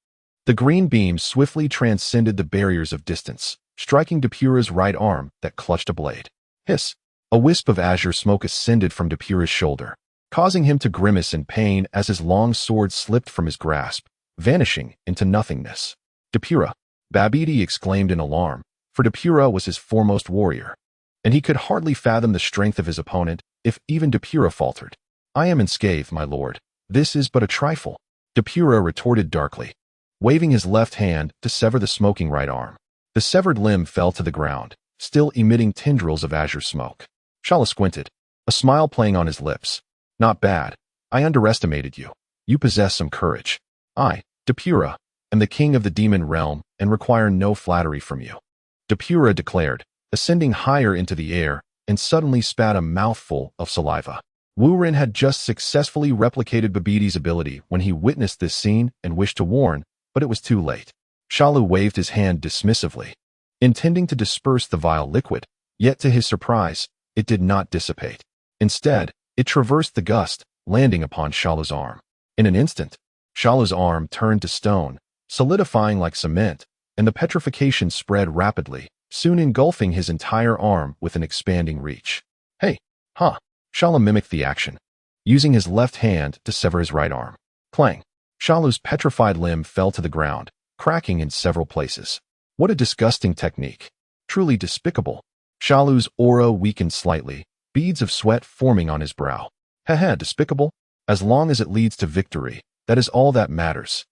The green beam swiftly transcended the barriers of distance, striking Depura's right arm that clutched a blade. Hiss. A wisp of azure smoke ascended from Depura's shoulder, causing him to grimace in pain as his long sword slipped from his grasp, vanishing into nothingness. Depura! Babiti exclaimed in alarm, for Depura was his foremost warrior, and he could hardly fathom the strength of his opponent if even Depura faltered. I am unscathed, my lord. This is but a trifle. Depura retorted darkly, waving his left hand to sever the smoking right arm. The severed limb fell to the ground, still emitting tendrils of azure smoke. Shala squinted, a smile playing on his lips. Not bad. I underestimated you. You possess some courage. I, Depura, am the king of the demon realm and require no flattery from you. Depura declared, ascending higher into the air, and suddenly spat a mouthful of saliva. Wuren had just successfully replicated Babiti's ability when he witnessed this scene and wished to warn, but it was too late. Shalu waved his hand dismissively, intending to disperse the vile liquid, yet to his surprise, it did not dissipate. Instead, it traversed the gust, landing upon Shalu's arm. In an instant, Shalu's arm turned to stone, solidifying like cement, and the petrification spread rapidly, soon engulfing his entire arm with an expanding reach. Hey, huh? Shala mimicked the action, using his left hand to sever his right arm. Clang! Shalu's petrified limb fell to the ground, cracking in several places. What a disgusting technique. Truly despicable. Shalu's aura weakened slightly, beads of sweat forming on his brow. Haha, despicable? As long as it leads to victory, that is all that matters.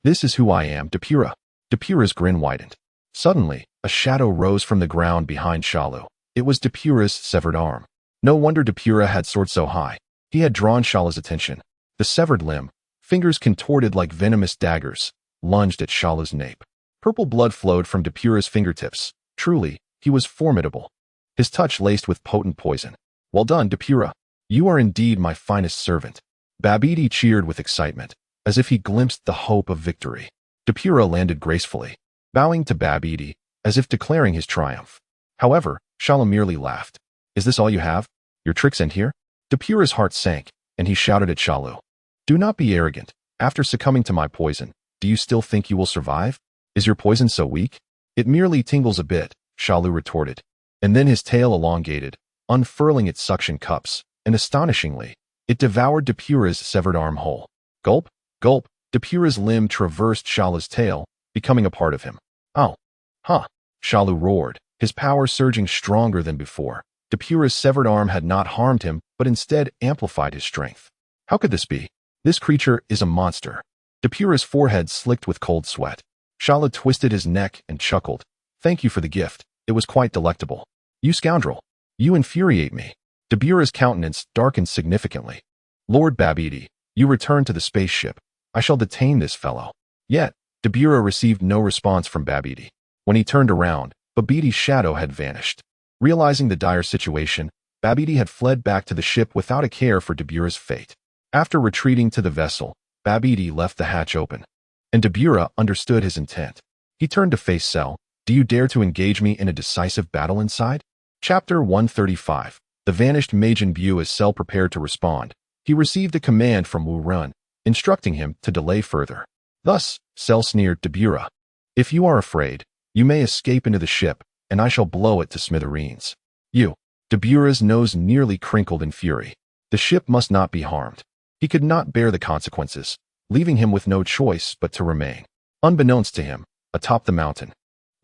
This is who I am, Depura. Depura's grin widened. Suddenly, a shadow rose from the ground behind Shalu. It was Depura's severed arm. No wonder Depura had soared so high. He had drawn Shalu's attention. The severed limb, fingers contorted like venomous daggers, lunged at Shalu's nape. Purple blood flowed from Depura's fingertips. Truly, he was formidable. His touch laced with potent poison. Well done, Depura. You are indeed my finest servant. Babiti cheered with excitement, as if he glimpsed the hope of victory. Depura landed gracefully, bowing to Babiti, as if declaring his triumph. However, Shalu merely laughed. Is this all you have? Your tricks end here? Depura's heart sank, and he shouted at Shalu. Do not be arrogant. After succumbing to my poison, do you still think you will survive? Is your poison so weak? It merely tingles a bit, Shalu retorted. And then his tail elongated, unfurling its suction cups, and astonishingly, it devoured Depura's severed arm whole. Gulp, gulp, Depura's limb traversed Shalu's tail, becoming a part of him. Oh, huh, Shalu roared, his power surging stronger than before. Depura's severed arm had not harmed him, but instead amplified his strength. How could this be? This creature is a monster. Depura's forehead slicked with cold sweat. Shalu twisted his neck and chuckled. Thank you for the gift. It was quite delectable. You scoundrel. You infuriate me. Depura's countenance darkened significantly. Lord Babiti, you return to the spaceship. I shall detain this fellow. Yet, Depura received no response from Babiti. When he turned around, Babiti's shadow had vanished. Realizing the dire situation, Babiti had fled back to the ship without a care for Depura's fate. After retreating to the vessel, Babiti left the hatch open, and Depura understood his intent. He turned to face Cell. Do you dare to engage me in a decisive battle inside? Chapter 135. The vanished Majin Bu. As Cell prepared to respond, he received a command from Wu Run, instructing him to delay further. Thus, Cell sneered Depura. If you are afraid, you may escape into the ship, and I shall blow it to smithereens. You. Depura's nose nearly crinkled in fury. The ship must not be harmed. He could not bear the consequences, leaving him with no choice but to remain. Unbeknownst to him, atop the mountain,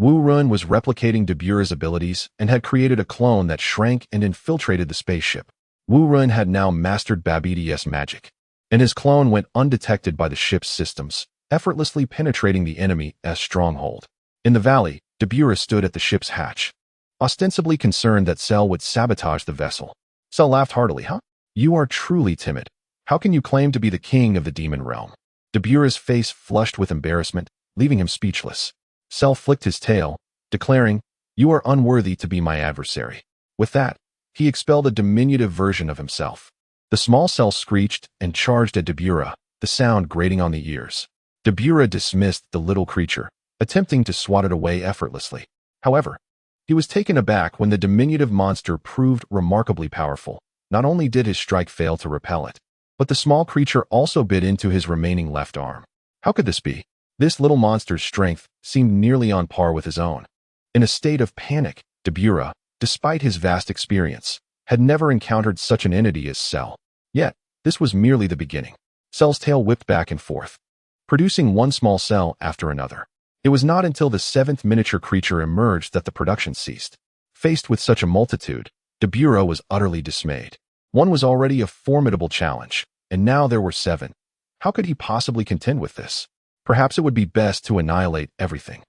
Wu Run was replicating Depura's abilities and had created a clone that shrank and infiltrated the spaceship. Wu Run had now mastered Babiti's magic, and his clone went undetected by the ship's systems, effortlessly penetrating the enemy's stronghold. In the valley, Depura stood at the ship's hatch, ostensibly concerned that Cell would sabotage the vessel. Cell laughed heartily. Huh? You are truly timid. How can you claim to be the king of the demon realm? Depura's face flushed with embarrassment, leaving him speechless. Cell flicked his tail, declaring, "You are unworthy to be my adversary." With that, he expelled a diminutive version of himself. The small cell screeched and charged at Dabura, the sound grating on the ears. Dabura dismissed the little creature, attempting to swat it away effortlessly. However, he was taken aback when the diminutive monster proved remarkably powerful. Not only did his strike fail to repel it, but the small creature also bit into his remaining left arm. How could this be? This little monster's strength seemed nearly on par with his own. In a state of panic, Dabura, despite his vast experience, had never encountered such an entity as Cell. Yet, this was merely the beginning. Cell's tail whipped back and forth, producing one small cell after another. It was not until the seventh miniature creature emerged that the production ceased. Faced with such a multitude, Dabura was utterly dismayed. One was already a formidable challenge, and now there were 7. How could he possibly contend with this? Perhaps it would be best to annihilate everything.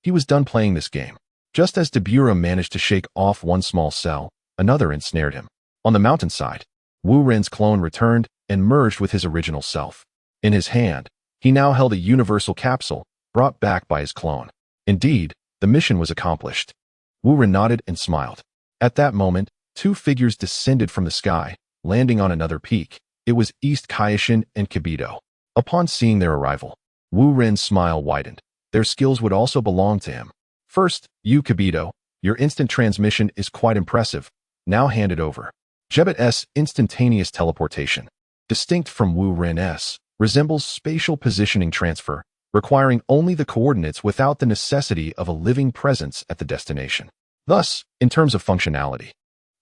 He was done playing this game. Just as Dabura managed to shake off one small cell, another ensnared him. On the mountainside, Wu Ren's clone returned and merged with his original self. In his hand, he now held a universal capsule, brought back by his clone. Indeed, the mission was accomplished. Wu Ren nodded and smiled. At that moment, 2 figures descended from the sky, landing on another peak. It was East Kaishin and Kibito. Upon seeing their arrival, Wu Ren's smile widened. Their skills would also belong to him. First, you Kibito, your instant transmission is quite impressive. Now hand it over. Jebet's instantaneous teleportation, distinct from Wu Ren's, resembles spatial positioning transfer, requiring only the coordinates without the necessity of a living presence at the destination. Thus, in terms of functionality,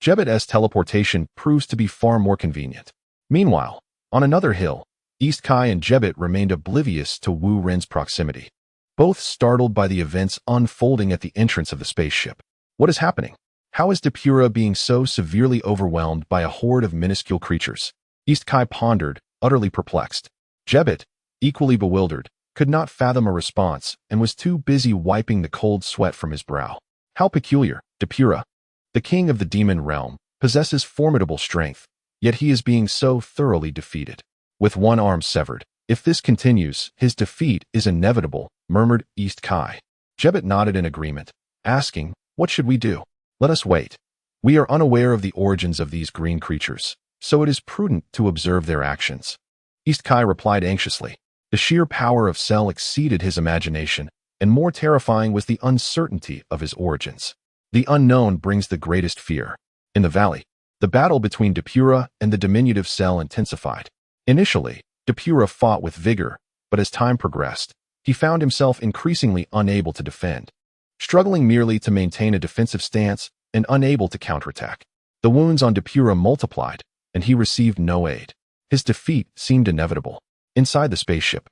Jebet's teleportation proves to be far more convenient. Meanwhile, on another hill, East Kai and Jebet remained oblivious to Wu Ren's proximity, both startled by the events unfolding at the entrance of the spaceship. What is happening? How is Dabura being so severely overwhelmed by a horde of minuscule creatures? East Kai pondered, utterly perplexed. Jebet, equally bewildered, could not fathom a response and was too busy wiping the cold sweat from his brow. How peculiar, Dabura, the king of the demon realm, possesses formidable strength, yet he is being so thoroughly defeated. With one arm severed, if this continues, his defeat is inevitable, murmured East Kai. Jebet nodded in agreement, asking, "What should we do?" "Let us wait. We are unaware of the origins of these green creatures, so it is prudent to observe their actions." East Kai replied anxiously. The sheer power of Cell exceeded his imagination, and more terrifying was the uncertainty of his origins. The unknown brings the greatest fear. In the valley, the battle between Dabura and the diminutive Cell intensified. Initially, Dabura fought with vigor, but as time progressed, he found himself increasingly unable to defend, struggling merely to maintain a defensive stance and unable to counterattack. The wounds on Dabura multiplied, and he received no aid. His defeat seemed inevitable. Inside the spaceship,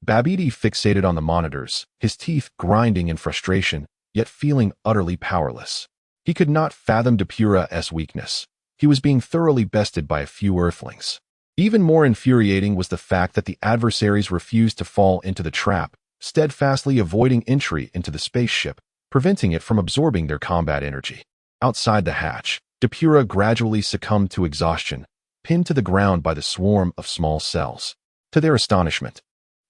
Babidi fixated on the monitors, his teeth grinding in frustration, yet feeling utterly powerless. He could not fathom Dabura's weakness. He was being thoroughly bested by a few earthlings. Even more infuriating was the fact that the adversaries refused to fall into the trap, steadfastly avoiding entry into the spaceship, preventing it from absorbing their combat energy. Outside the hatch, Dabura gradually succumbed to exhaustion, pinned to the ground by the swarm of small cells. To their astonishment,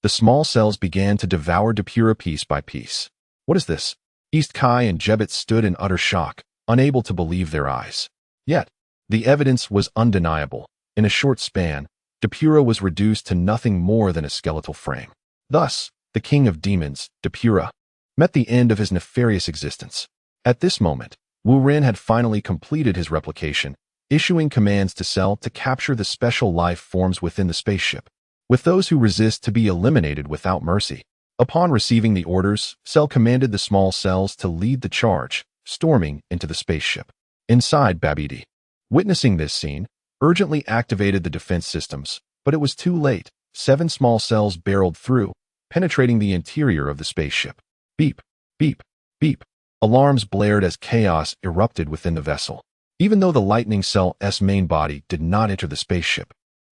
the small cells began to devour Dabura piece by piece. What is this? East Kai and Jebet stood in utter shock, unable to believe their eyes. Yet, the evidence was undeniable. In a short span, Dabura was reduced to nothing more than a skeletal frame. Thus, the king of demons, Dabura, met the end of his nefarious existence. At this moment, Wu Ren had finally completed his replication, issuing commands to Cell to capture the special life forms within the spaceship, with those who resist to be eliminated without mercy. Upon receiving the orders, Cell commanded the small cells to lead the charge, storming into the spaceship. Inside, Babidi, witnessing this scene, urgently activated the defense systems, but it was too late. 7 small cells barreled through, penetrating the interior of the spaceship. Beep, beep, beep. Alarms blared as chaos erupted within the vessel. Even though the lightning cell's main body did not enter the spaceship,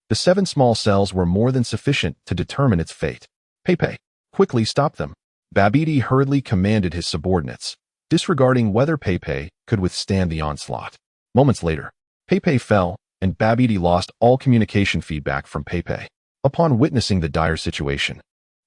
the 7 small cells were more than sufficient to determine its fate. Pepe, quickly stop them. Babidi hurriedly commanded his subordinates, disregarding whether Pepe could withstand the onslaught. Moments later, Pepe fell, and Babidi lost all communication feedback from Pepe. Upon witnessing the dire situation,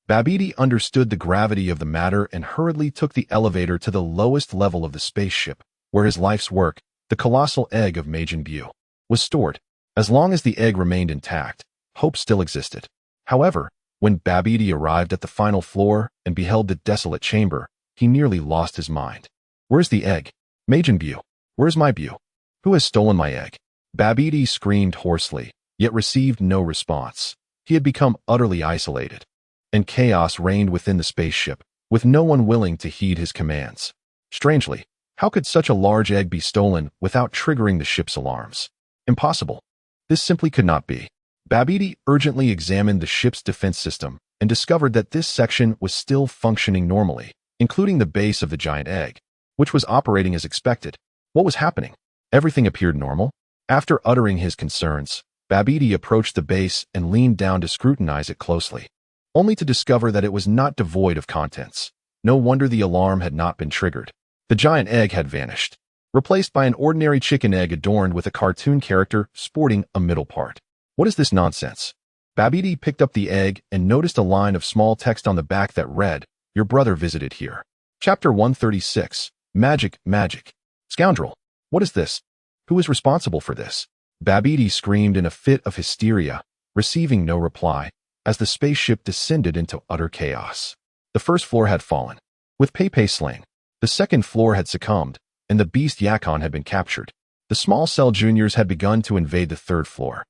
Babidi understood the gravity of the matter and hurriedly took the elevator to the lowest level of the spaceship, where his life's work, the colossal egg of Majin Buu, was stored. As long as the egg remained intact, hope still existed. However, when Babidi arrived at the final floor and beheld the desolate chamber, he nearly lost his mind. Where's the egg? Majin Buu. Where's my Buu? Who has stolen my egg? Babidi screamed hoarsely, yet received no response. He had become utterly isolated, and chaos reigned within the spaceship, with no one willing to heed his commands. Strangely, how could such a large egg be stolen without triggering the ship's alarms? Impossible. This simply could not be. Babidi urgently examined the ship's defense system and discovered that this section was still functioning normally, including the base of the giant egg, which was operating as expected. What was happening? Everything appeared normal. After uttering his concerns, Babidi approached the base and leaned down to scrutinize it closely, only to discover that it was not devoid of contents. No wonder the alarm had not been triggered. The giant egg had vanished, replaced by an ordinary chicken egg adorned with a cartoon character sporting a middle part. What is this nonsense? Babidi picked up the egg and noticed a line of small text on the back that read, "Your brother visited here." Chapter 136. Magic, Magic. Scoundrel. What is this? Who is responsible for this? Babidi screamed in a fit of hysteria, receiving no reply, as the spaceship descended into utter chaos. The first floor had fallen, with Pepe slain. The second floor had succumbed, and the beast Yakon had been captured. The small cell juniors had begun to invade the third floor,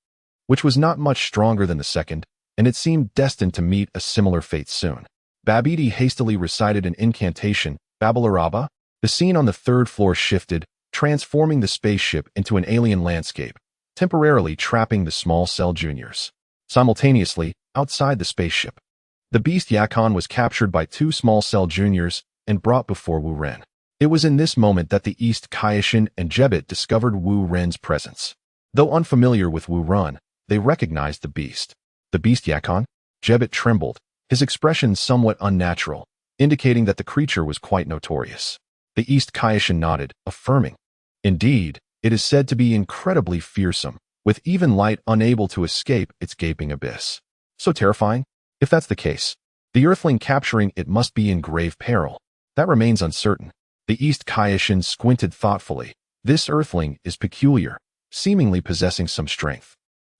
which was not much stronger than the second, and it seemed destined to meet a similar fate soon. Babidi hastily recited an incantation, Babalaraba. The scene on the third floor shifted, transforming the spaceship into an alien landscape, temporarily trapping the small cell juniors. Simultaneously, outside the spaceship, the beast Yakon was captured by two small cell juniors and brought before Wu Ren. It was in this moment that the East Kaishin and Jebit discovered Wu Ren's presence. Though unfamiliar with Wu Ren, they recognized the beast. The beast Yakon? Jebit trembled, his expression somewhat unnatural, indicating that the creature was quite notorious. The East Kaishin nodded, affirming. Indeed, it is said to be incredibly fearsome, with even light unable to escape its gaping abyss. So terrifying? If that's the case, the Earthling capturing it must be in grave peril. That remains uncertain. The East Kaishin squinted thoughtfully. This Earthling is peculiar, seemingly possessing some strength.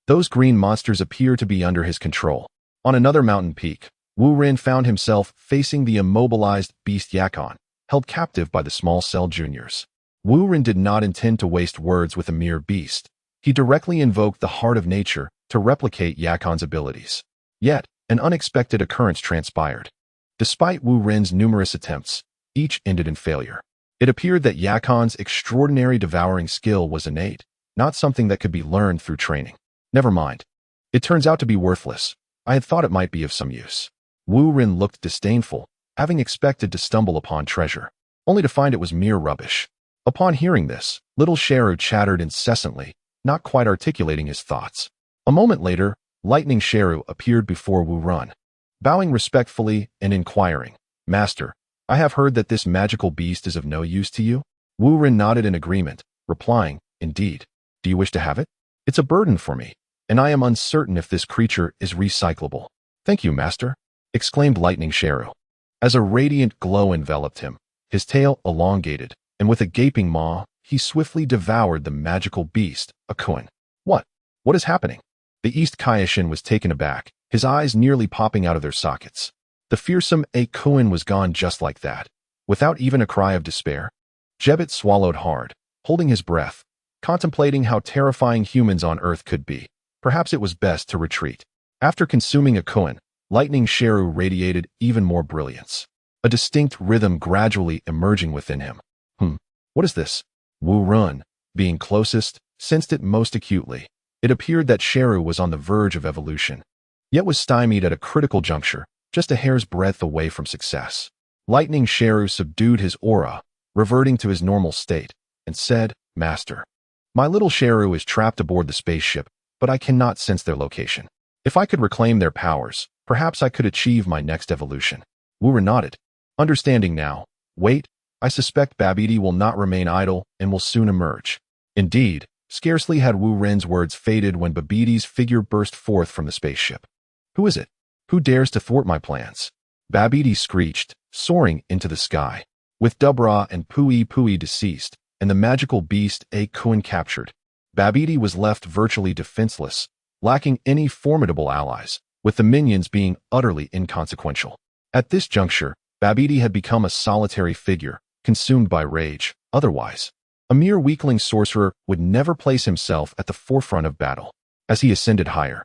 Those green monsters appear to be under his control. On another mountain peak, Wu Ren found himself facing the immobilized beast Yakon, held captive by the small cell juniors. Wu Ren did not intend to waste words with a mere beast. He directly invoked the heart of nature to replicate Yakon's abilities. Yet, an unexpected occurrence transpired. Despite Wu Ren's numerous attempts, each ended in failure. It appeared that Yakon's extraordinary devouring skill was innate, not something that could be learned through training. Never mind. It turns out to be worthless. I had thought it might be of some use. Wu Ren looked disdainful, having expected to stumble upon treasure, only to find it was mere rubbish. Upon hearing this, little Sheru chattered incessantly, not quite articulating his thoughts. A moment later, Lightning Sheru appeared before Wu Ren, bowing respectfully and inquiring, "Master, I have heard that this magical beast is of no use to you?" Wu Ren nodded in agreement, replying, "Indeed. Do you wish to have it? It's a burden for me, and I am uncertain if this creature is recyclable." "Thank you, Master," exclaimed Lightning Sheru. As a radiant glow enveloped him, his tail elongated, and with a gaping maw, he swiftly devoured the magical beast, a Kuin. What? What is happening? The East Kaishin was taken aback, his eyes nearly popping out of their sockets. The fearsome A Kuin was gone just like that, without even a cry of despair. Jebit swallowed hard, holding his breath, contemplating how terrifying humans on Earth could be. Perhaps it was best to retreat. After consuming a Kuin, Lightning Sheru radiated even more brilliance, a distinct rhythm gradually emerging within him. What is this? Wu Ren, being closest, sensed it most acutely. It appeared that Sheru was on the verge of evolution, yet was stymied at a critical juncture, just a hair's breadth away from success. Lightning Sheru subdued his aura, reverting to his normal state, and said, "Master, my little Sheru is trapped aboard the spaceship, but I cannot sense their location. If I could reclaim their powers, perhaps I could achieve my next evolution." Wu Ren nodded, understanding now. "Wait, I suspect Babidi will not remain idle and will soon emerge." Indeed, scarcely had Wu Ren's words faded when Babidi's figure burst forth from the spaceship. "Who is it? Who dares to thwart my plans? Babidi screeched, soaring into the sky. With Dubra and Pui Pui deceased, and the magical beast A Kuan captured, Babidi was left virtually defenseless, lacking any formidable allies, with the minions being utterly inconsequential. At this juncture, Babidi had become a solitary figure, consumed by rage. Otherwise, a mere weakling sorcerer would never place himself at the forefront of battle. As he ascended higher,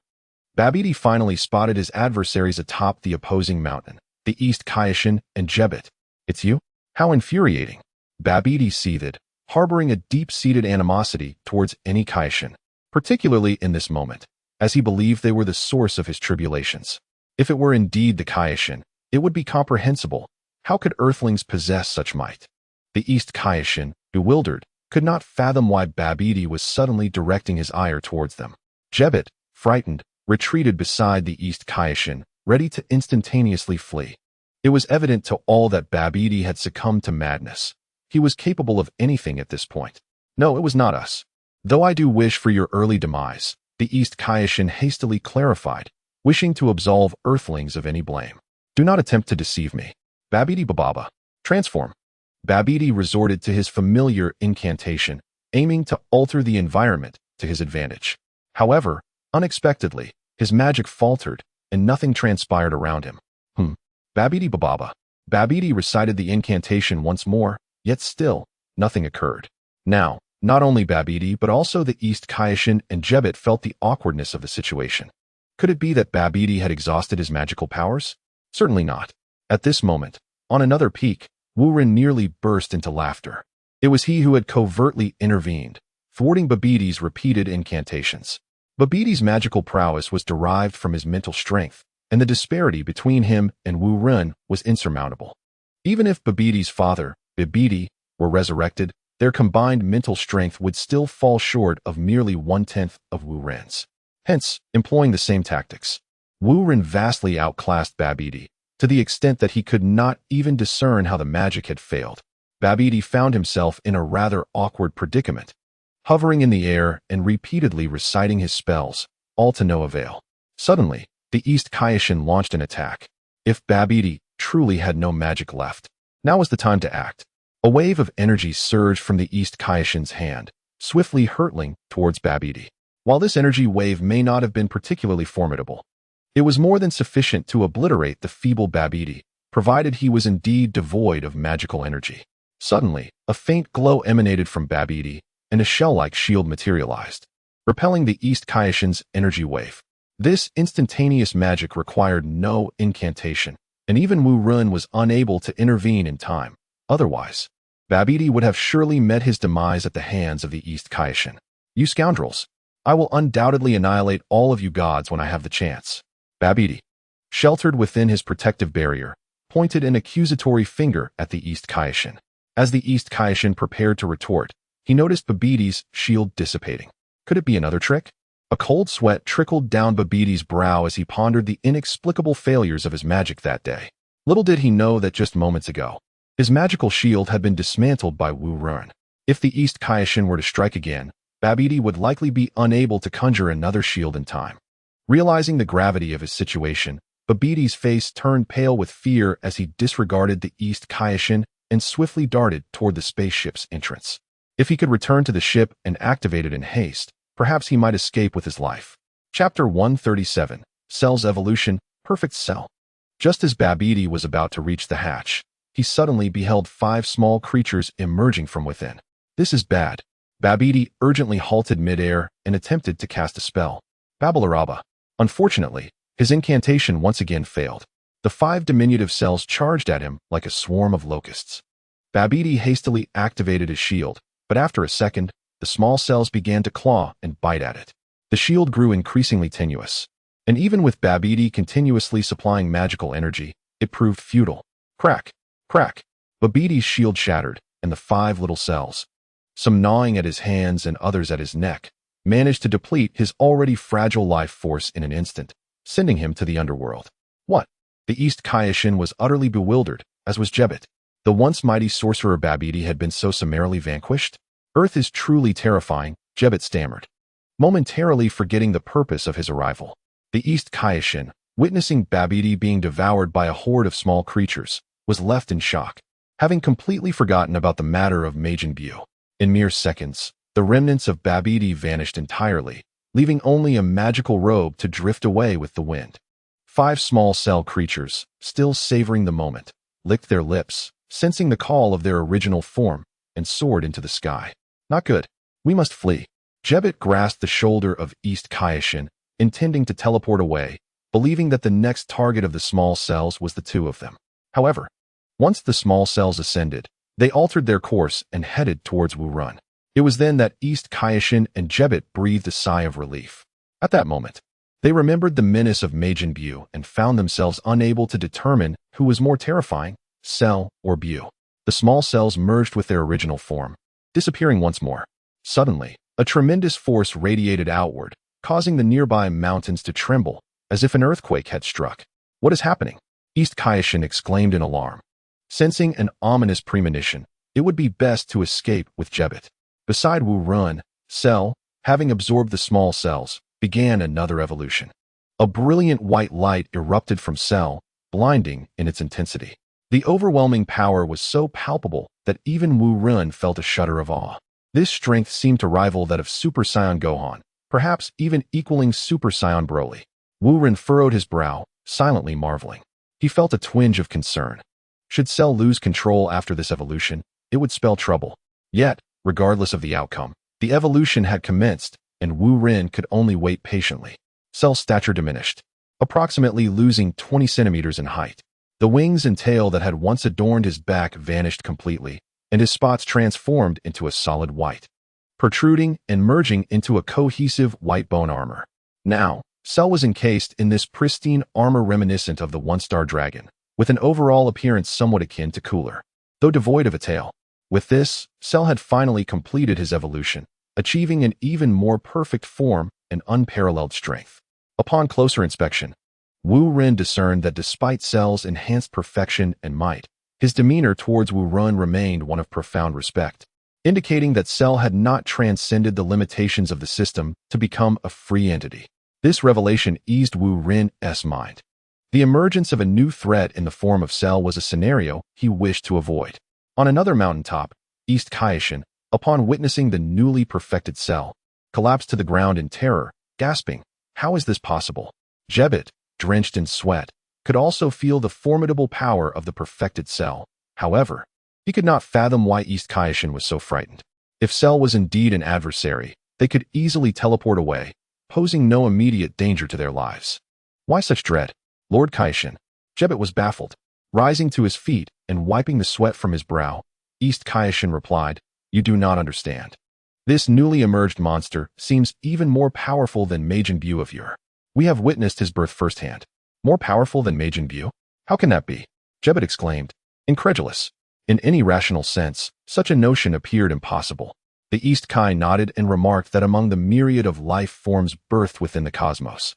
Babidi finally spotted his adversaries atop the opposing mountain, the East Kayashin and Jebet. It's you? How infuriating! Babidi seethed, harboring a deep-seated animosity towards any Kayashin, particularly in this moment, as he believed they were the source of his tribulations. If it were indeed the Kayashin, it would be comprehensible. How could earthlings possess such might? The East Kayashin, bewildered, could not fathom why Babidi was suddenly directing his ire towards them. Jebet, frightened, retreated beside the East Kayashin, ready to instantaneously flee. It was evident to all that Babidi had succumbed to madness. He was capable of anything at this point. No, it was not us. Though I do wish for your early demise, the East Kayashin hastily clarified, wishing to absolve earthlings of any blame. Do not attempt to deceive me. Babidi Bababa. Transform. Babidi resorted to his familiar incantation, aiming to alter the environment to his advantage. However, unexpectedly, his magic faltered, and nothing transpired around him. Babidi Bababa. Babidi recited the incantation once more, yet still, nothing occurred. Now, not only Babidi but also the East Kayashin and Jebet felt the awkwardness of the situation. Could it be that Babidi had exhausted his magical powers? Certainly not. At this moment, on another peak, Wuren nearly burst into laughter. It was he who had covertly intervened, thwarting Babidi's repeated incantations. Babidi's magical prowess was derived from his mental strength, and the disparity between him and Wu Ren was insurmountable. Even if Babidi's father, Babidi, were resurrected, their combined mental strength would still fall short of merely 1/10 of Wu Ren's. Hence, employing the same tactics, Wu Ren vastly outclassed Babidi, to the extent that he could not even discern how the magic had failed. Babidi found himself in a rather awkward predicament, hovering in the air and repeatedly reciting his spells, all to no avail. Suddenly, the East Kayashin launched an attack. If Babidi truly had no magic left, now was the time to act. A wave of energy surged from the East Kayashin's hand, swiftly hurtling towards Babidi. While this energy wave may not have been particularly formidable, it was more than sufficient to obliterate the feeble Babidi, provided he was indeed devoid of magical energy. Suddenly, a faint glow emanated from Babidi, and a shell-like shield materialized, repelling the East Kayashin's energy wave. This instantaneous magic required no incantation, and even Wu Ren was unable to intervene in time. Otherwise, Babidi would have surely met his demise at the hands of the East Kayashin. You scoundrels! I will undoubtedly annihilate all of you gods when I have the chance. Babidi, sheltered within his protective barrier, pointed an accusatory finger at the East Kayashin. As the East Kayashin prepared to retort, he noticed Babidi's shield dissipating. Could it be another trick? A cold sweat trickled down Babidi's brow as he pondered the inexplicable failures of his magic that day. Little did he know that just moments ago, his magical shield had been dismantled by Wu Ren. If the East Kayashin were to strike again, Babidi would likely be unable to conjure another shield in time. Realizing the gravity of his situation, Babidi's face turned pale with fear as he disregarded the East Kayashin and swiftly darted toward the spaceship's entrance. If he could return to the ship and activate it in haste, perhaps he might escape with his life. Chapter 137, Cell's Evolution, Perfect Cell. Just as Babidi was about to reach the hatch, he suddenly beheld 5 small creatures emerging from within. This is bad. Babidi urgently halted midair and attempted to cast a spell. Babalaraba. Unfortunately, his incantation once again failed. The 5 diminutive cells charged at him like a swarm of locusts. Babidi hastily activated his shield, but after a second, the small cells began to claw and bite at it. The shield grew increasingly tenuous, and even with Babidi continuously supplying magical energy, it proved futile. Crack! Crack! Babidi's shield shattered, and the 5 little cells, some gnawing at his hands and others at his neck, managed to deplete his already fragile life force in an instant, sending him to the underworld. What? The East Kayashin was utterly bewildered, as was Jebet. The once mighty sorcerer Babidi had been so summarily vanquished? Earth is truly terrifying, Jebet stammered, momentarily forgetting the purpose of his arrival. The East Kayashin, witnessing Babidi being devoured by a horde of small creatures, was left in shock, having completely forgotten about the matter of Majin Buu. In mere seconds, the remnants of Babidi vanished entirely, leaving only a magical robe to drift away with the wind. 5 small cell creatures, still savoring the moment, licked their lips, sensing the call of their original form, and soared into the sky. Not good. We must flee. Jebit grasped the shoulder of East Kaioshin, intending to teleport away, believing that the next target of the small cells was the 2 of them. However, once the small cells ascended, they altered their course and headed towards Wurun. It was then that East Kaioshin and Jebit breathed a sigh of relief. At that moment, they remembered the menace of Majin Buu and found themselves unable to determine who was more terrifying, Cell or Buu. The small cells merged with their original form, disappearing once more. Suddenly, a tremendous force radiated outward, causing the nearby mountains to tremble, as if an earthquake had struck. What is happening? East Kaioshin exclaimed in alarm. Sensing an ominous premonition, it would be best to escape with Jebit. Beside Wurun, Cell, having absorbed the small cells, began another evolution. A brilliant white light erupted from Cell, blinding in its intensity. The overwhelming power was so palpable that even Wurun felt a shudder of awe. This strength seemed to rival that of Super Saiyan Gohan, perhaps even equaling Super Saiyan Broly. Wurun furrowed his brow, silently marveling. He felt a twinge of concern. Should Cell lose control after this evolution, it would spell trouble. Yet, regardless of the outcome, the evolution had commenced, and Wurun could only wait patiently. Cell's stature diminished, approximately losing 20 centimeters in height. The wings and tail that had once adorned his back vanished completely, and his spots transformed into a solid white, protruding and merging into a cohesive white bone armor. Now, Cell was encased in this pristine armor reminiscent of the one-star dragon, with an overall appearance somewhat akin to Cooler, though devoid of a tail. With this, Cell had finally completed his evolution, achieving an even more perfect form and unparalleled strength. Upon closer inspection, Wurun discerned that despite Cell's enhanced perfection and might, his demeanor towards Wurun remained one of profound respect, indicating that Cell had not transcended the limitations of the system to become a free entity. This revelation eased Wurun's mind. The emergence of a new threat in the form of Cell was a scenario he wished to avoid. On another mountaintop, East Kaioshin, upon witnessing the newly perfected Cell, collapsed to the ground in terror, gasping, "How is this possible?" Jebit, drenched in sweat, could also feel the formidable power of the perfected Cell. However, he could not fathom why East Kaioshin was so frightened. If Cell was indeed an adversary, they could easily teleport away, posing no immediate danger to their lives. Why such dread? Lord Kaioshin. Jebit was baffled. Rising to his feet and wiping the sweat from his brow, East Kaioshin replied, "You do not understand. This newly emerged monster seems even more powerful than Majin Buu of yore. We have witnessed his birth firsthand. More powerful than Majin Buu? How can that be?" Jebit exclaimed, incredulous. In any rational sense, such a notion appeared impossible. The East Kai nodded and remarked that among the myriad of life forms birthed within the cosmos,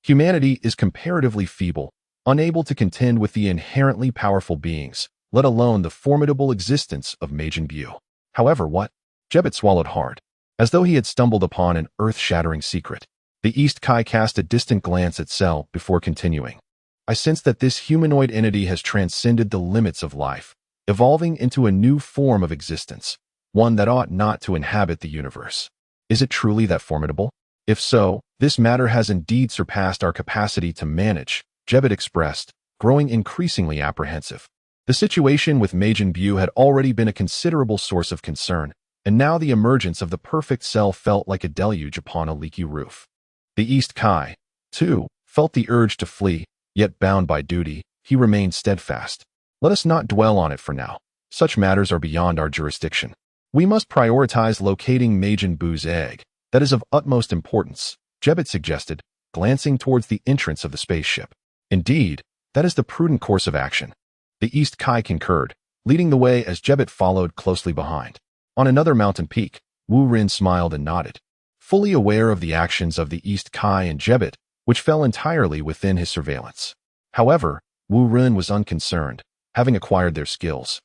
humanity is comparatively feeble, unable to contend with the inherently powerful beings, let alone the formidable existence of Majin Buu. However, what? Jebit swallowed hard, as though he had stumbled upon an earth-shattering secret. The East Kai cast a distant glance at Cell before continuing. "I sense that this humanoid entity has transcended the limits of life, evolving into a new form of existence, one that ought not to inhabit the universe. Is it truly that formidable? If so, this matter has indeed surpassed our capacity to manage," Jebit expressed, growing increasingly apprehensive. The situation with Majin Buu had already been a considerable source of concern, and now the emergence of the perfect Cell felt like a deluge upon a leaky roof. The East Kai, too, felt the urge to flee, yet bound by duty, he remained steadfast. "Let us not dwell on it for now. Such matters are beyond our jurisdiction. We must prioritize locating Majin Buu's egg. That is of utmost importance," Jebit suggested, glancing towards the entrance of the spaceship. "Indeed, that is the prudent course of action." The East Kai concurred, leading the way as Jebit followed closely behind. On another mountain peak, Wurun smiled and nodded, fully aware of the actions of the East Kai and Jebit, which fell entirely within his surveillance. However, Wurun was unconcerned, having acquired their skills.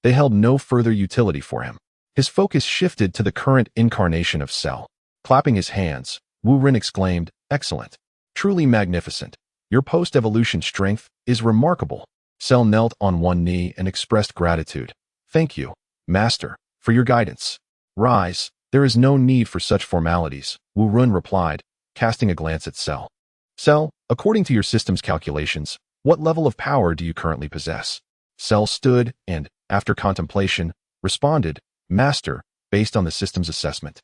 They held no further utility for him. His focus shifted to the current incarnation of Cell. Clapping his hands, Wurun exclaimed, "Excellent. Truly magnificent. Your post-evolution strength is remarkable. Cell knelt on one knee and expressed gratitude. Thank you, Master, for your guidance. Rise, there is no need for such formalities, Wu Run replied, casting a glance at Cell. Cell, according to your system's calculations, what level of power do you currently possess? Cell stood and, after contemplation, responded, Master, based on the system's assessment.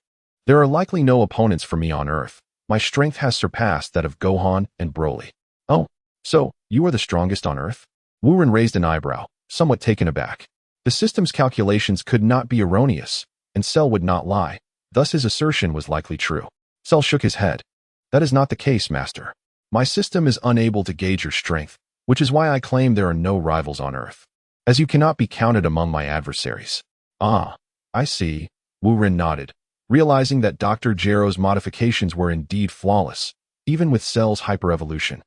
There are likely no opponents for me on Earth. My strength has surpassed that of Gohan and Broly. Oh, so, you are the strongest on Earth? Wu Run raised an eyebrow, somewhat taken aback. The system's calculations could not be erroneous, and Cell would not lie, thus his assertion was likely true. Cell shook his head. That is not the case, Master. My system is unable to gauge your strength, which is why I claim there are no rivals on Earth, as you cannot be counted among my adversaries. Ah, I see, Wu Run nodded, realizing that Dr. Gero's modifications were indeed flawless, even with Cell's hyperevolution.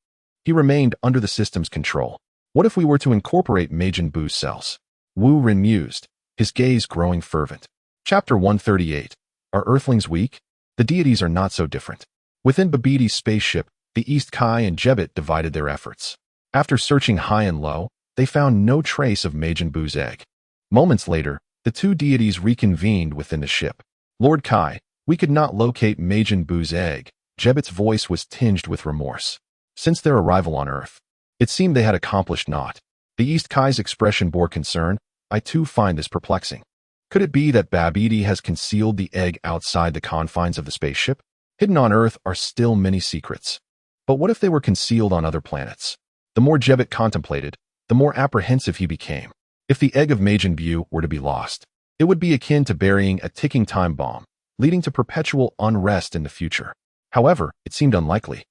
He remained under the system's control. What if we were to incorporate Majin Buu's cells? Wu Run mused, his gaze growing fervent. Chapter 138. Are Earthlings weak? The deities are not so different. Within Babbidi's spaceship, the East Kai and Jebbet divided their efforts. After searching high and low, they found no trace of Majin Buu's egg. Moments later, the two deities reconvened within the ship. Lord Kai, we could not locate Majin Buu's egg. Jebbet's voice was tinged with remorse. Since their arrival on Earth, it seemed they had accomplished naught. The East Kai's expression bore concern. I too find this perplexing. Could it be that Babbidi has concealed the egg outside the confines of the spaceship? Hidden on Earth are still many secrets. But what if they were concealed on other planets? The more Jebbet contemplated, the more apprehensive he became. If the egg of Majin Buu were to be lost, it would be akin to burying a ticking time bomb, leading to perpetual unrest in the future. However, it seemed unlikely.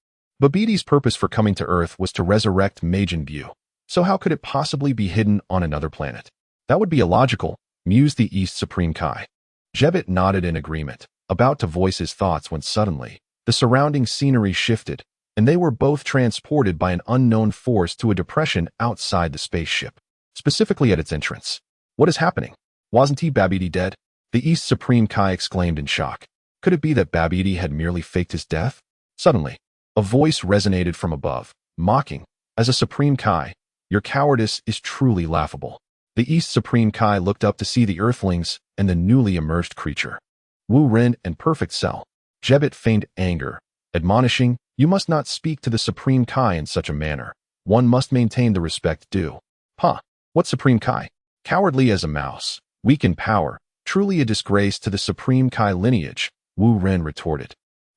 Babbidi's purpose for coming to Earth was to resurrect Majin Buu. So how could it possibly be hidden on another planet? That would be illogical, mused the East Supreme Kai. Jebbet nodded in agreement, about to voice his thoughts when suddenly, the surrounding scenery shifted, and they were both transported by an unknown force to a depression outside the spaceship, specifically at its entrance. What is happening? Wasn't Babbidi dead? The East Supreme Kai exclaimed in shock. Could it be that Babbidi had merely faked his death? Suddenly, a voice resonated from above, mocking, as a Supreme Kai, your cowardice is truly laughable. The East Supreme Kai looked up to see the Earthlings and the newly emerged creature. Wu Run and Perfect Cell. Jebbet feigned anger, admonishing, you must not speak to the Supreme Kai in such a manner. One must maintain the respect due. Huh, what Supreme Kai? Cowardly as a mouse, weak in power, truly a disgrace to the Supreme Kai lineage, Wu Run retorted,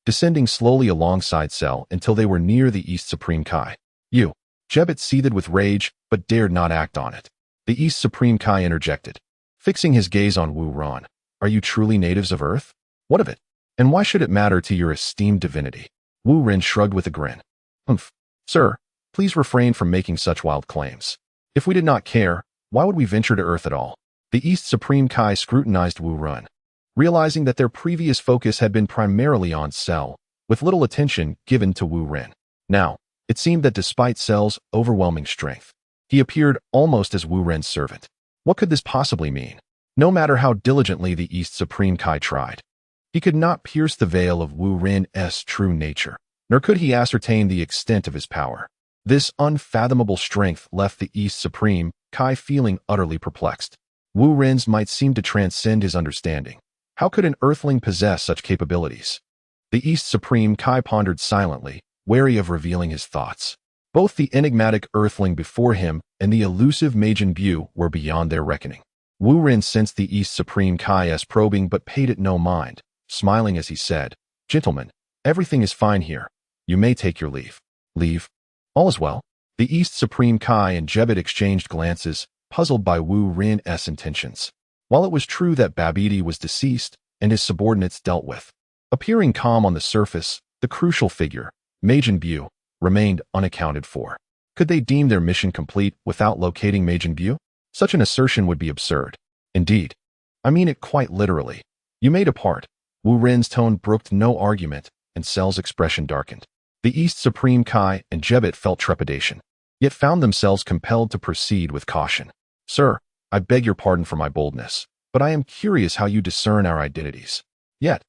descending slowly alongside Cell until they were near the East Supreme Kai. You. Jebbet seethed with rage, but dared not act on it. The East Supreme Kai interjected, fixing his gaze on Wu Run. Are you truly natives of Earth? What of it? And why should it matter to your esteemed divinity? Wu Run shrugged with a grin. Humph. Sir, please refrain from making such wild claims. If we did not care, why would we venture to Earth at all? The East Supreme Kai scrutinized Wu Run, realizing that their previous focus had been primarily on Cell, with little attention given to Wu Run. Now, it seemed that despite Cell's overwhelming strength, he appeared almost as Wu Run's servant. What could this possibly mean? No matter how diligently the East Supreme Kai tried, he could not pierce the veil of Wu Run's true nature, nor could he ascertain the extent of his power. This unfathomable strength left the East Supreme Kai feeling utterly perplexed. Wu Run's might seemed to transcend his understanding. How could an Earthling possess such capabilities? The East Supreme Kai pondered silently, wary of revealing his thoughts. Both the enigmatic Earthling before him and the elusive Majin Buu were beyond their reckoning. Wu Run sensed the East Supreme Kai's probing but paid it no mind, smiling as he said, Gentlemen, everything is fine here. You may take your leave. Leave? All is well. The East Supreme Kai and Jebbet exchanged glances, puzzled by Wu Run's intentions. While it was true that Babbidi was deceased and his subordinates dealt with, appearing calm on the surface, the crucial figure, Majin Buu, remained unaccounted for. Could they deem their mission complete without locating Majin Buu? Such an assertion would be absurd. Indeed. I mean it quite literally. You may depart. Wu Run's tone brooked no argument, and Cell's expression darkened. The East Supreme Kai and Jebbet felt trepidation, yet found themselves compelled to proceed with caution. Sir, I beg your pardon for my boldness, but I am curious how you discern our identities. Yet,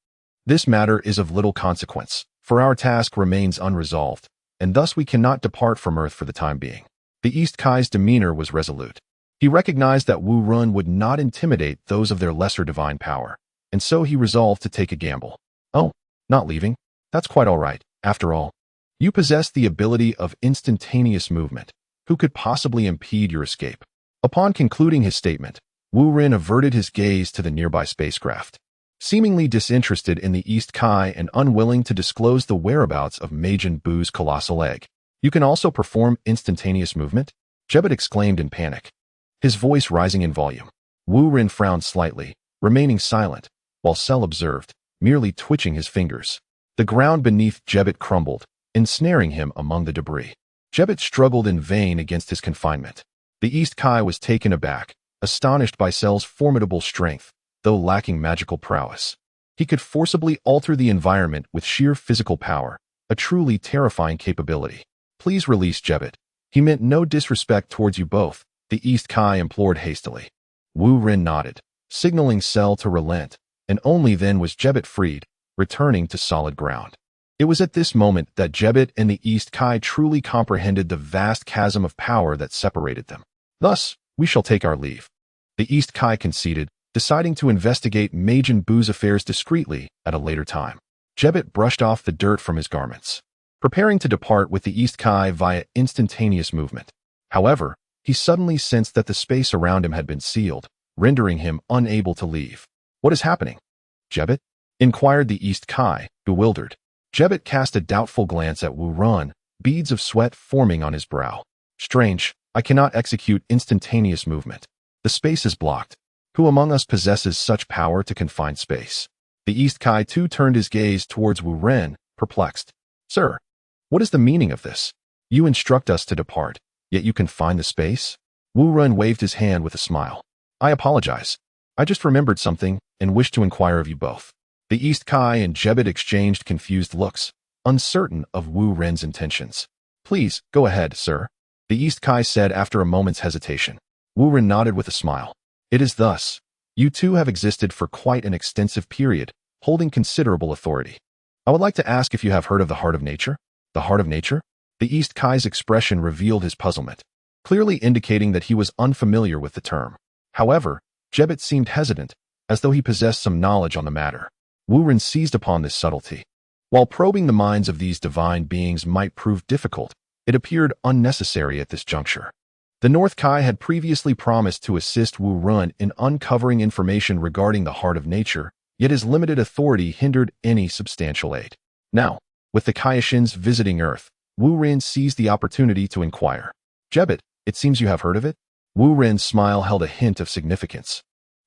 this matter is of little consequence, for our task remains unresolved. and thus we cannot depart from Earth for the time being. The East Kai's demeanor was resolute. He recognized that Wu Run would not intimidate those of their lesser divine power, and so he resolved to take a gamble. Oh, not leaving? That's quite all right. After all, you possess the ability of instantaneous movement. Who could possibly impede your escape? Upon concluding his statement, Wu Ren averted his gaze to the nearby spacecraft. Seemingly disinterested in the East Kai and unwilling to disclose the whereabouts of Majin Buu's colossal egg. You can also perform instantaneous movement? Jebet exclaimed in panic, his voice rising in volume. Wu Ren frowned slightly, remaining silent, while Cell observed, merely twitching his fingers. The ground beneath Jebet crumbled, ensnaring him among the debris. Jebet struggled in vain against his confinement. The East Kai was taken aback, astonished by Cell's formidable strength, though lacking magical prowess. He could forcibly alter the environment with sheer physical power, a truly terrifying capability. Please release Jebet. He meant no disrespect towards you both, the East Kai implored hastily. Wu Ren nodded, signaling Cell to relent, and only then was Jebet freed, returning to solid ground. It was at this moment that Jebet and the East Kai truly comprehended the vast chasm of power that separated them. Thus, we shall take our leave. The East Kai conceded, deciding to investigate Majin Buu's affairs discreetly at a later time. Jebet brushed off the dirt from his garments, preparing to depart with the East Kai via instantaneous movement. However, he suddenly sensed that the space around him had been sealed, rendering him unable to leave. What is happening? Jebet? Inquired the East Kai, bewildered. Jebet cast a doubtful glance at Wu Run, beads of sweat forming on his brow. Strange, I cannot execute instantaneous movement. The space is blocked. Who among us possesses such power to confine space? The East Kai too turned his gaze towards Wu Ren, perplexed. Sir, what is the meaning of this? You instruct us to depart, yet you confine the space? Wu Ren waved his hand with a smile. I apologize. I just remembered something and wished to inquire of you both. The East Kai and Jebet exchanged confused looks, uncertain of Wu Ren's intentions. Please, go ahead, sir, the East Kai said after a moment's hesitation. Wu Ren nodded with a smile. It is thus. You two have existed for quite an extensive period, holding considerable authority. I would like to ask if you have heard of the Heart of Nature? The Heart of Nature? The East Kai's expression revealed his puzzlement, clearly indicating that he was unfamiliar with the term. However, Jebet seemed hesitant, as though he possessed some knowledge on the matter. Wu Ren seized upon this subtlety. While probing the minds of these divine beings might prove difficult, it appeared unnecessary at this juncture. The North Kai had previously promised to assist Wu Run in uncovering information regarding the Heart of Nature, yet his limited authority hindered any substantial aid. Now, with the Kaiashins visiting Earth, Wu Ren seized the opportunity to inquire. Jebet, it seems you have heard of it? Wu Ren's smile held a hint of significance.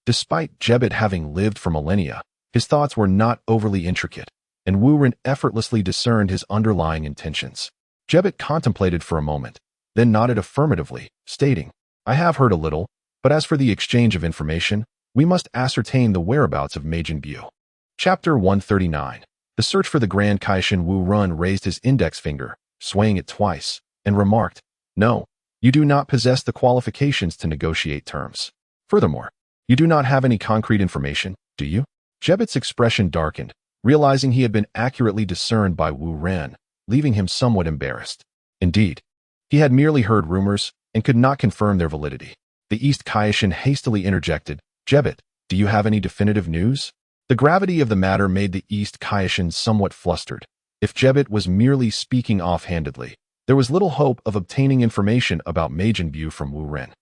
Despite Jebet having lived for millennia, his thoughts were not overly intricate, and Wu Ren effortlessly discerned his underlying intentions. Jebet contemplated for a moment, then nodded affirmatively, stating, I have heard a little, but as for the exchange of information, we must ascertain the whereabouts of Majin Buu. Chapter 139. The search for the Grand Kaishin. Wu Run raised his index finger, swaying it twice, and remarked, No, you do not possess the qualifications to negotiate terms. Furthermore, you do not have any concrete information, do you? Jebet's expression darkened, realizing he had been accurately discerned by Wu Ren, leaving him somewhat embarrassed. Indeed, he had merely heard rumors and could not confirm their validity. The East Kaishin hastily interjected, Jebet, do you have any definitive news? The gravity of the matter made the East Kaishin somewhat flustered. If Jebet was merely speaking offhandedly, there was little hope of obtaining information about Majin Buu from Wu Ren.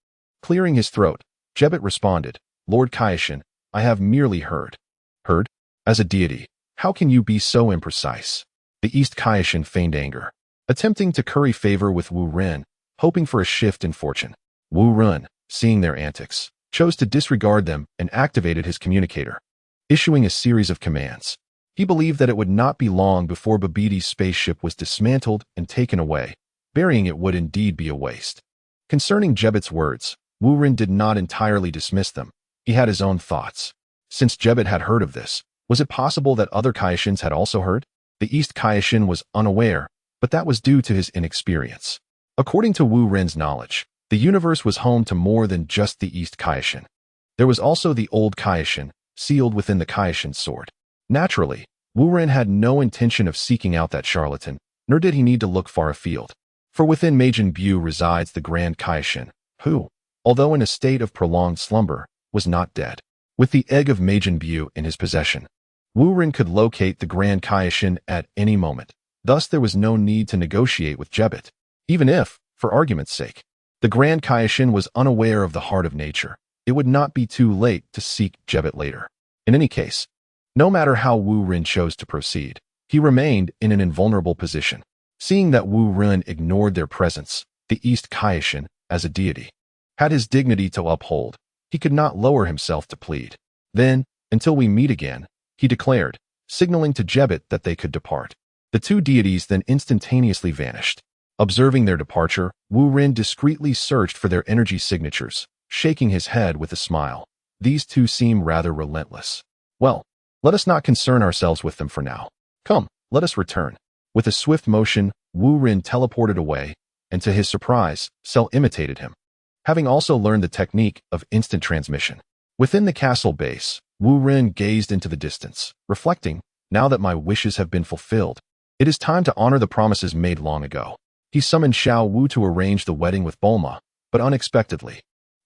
Clearing his throat, Jebet responded, Lord Kaishin, I have merely heard. Heard? As a deity, how can you be so imprecise? The East Kaishin feigned anger, attempting to curry favor with Wu Ren, hoping for a shift in fortune. Wu Ren, seeing their antics, chose to disregard them and activated his communicator, issuing a series of commands. He believed that it would not be long before Babiti's spaceship was dismantled and taken away. Burying it would indeed be a waste. Concerning Jebet's words, Wu Ren did not entirely dismiss them. He had his own thoughts. Since Jebet had heard of this, was it possible that other Kaishins had also heard? The East Kaishin was unaware, but that was due to his inexperience. According to Wu Ren's knowledge, the universe was home to more than just the East Kaishin. There was also the Old Kaishin, sealed within the Kaishin sword. Naturally, Wu Ren had no intention of seeking out that charlatan, nor did he need to look far afield. For within Majin Buu resides the Grand Kaishin, who, although in a state of prolonged slumber, was not dead. With the egg of Majin Buu in his possession, Wu Ren could locate the Grand Kaishin at any moment. Thus there was no need to negotiate with Jebet, even if, for argument's sake, the Grand Kaishin was unaware of the heart of nature. It would not be too late to seek Jebet later. In any case, no matter how Wu Ren chose to proceed, he remained in an invulnerable position. Seeing that Wu Ren ignored their presence, the East Kaishin, as a deity, had his dignity to uphold, he could not lower himself to plead. Then, until we meet again, he declared, signaling to Jebet that they could depart. The two deities then instantaneously vanished. Observing their departure, Wu Ren discreetly searched for their energy signatures, shaking his head with a smile. These two seem rather relentless. Well, let us not concern ourselves with them for now. Come, let us return. With a swift motion, Wu Ren teleported away, and to his surprise, Cell imitated him, having also learned the technique of instant transmission. Within the castle base, Wu Ren gazed into the distance, reflecting, now that my wishes have been fulfilled, it is time to honor the promises made long ago. He summoned Xiao Wu to arrange the wedding with Bulma, but unexpectedly,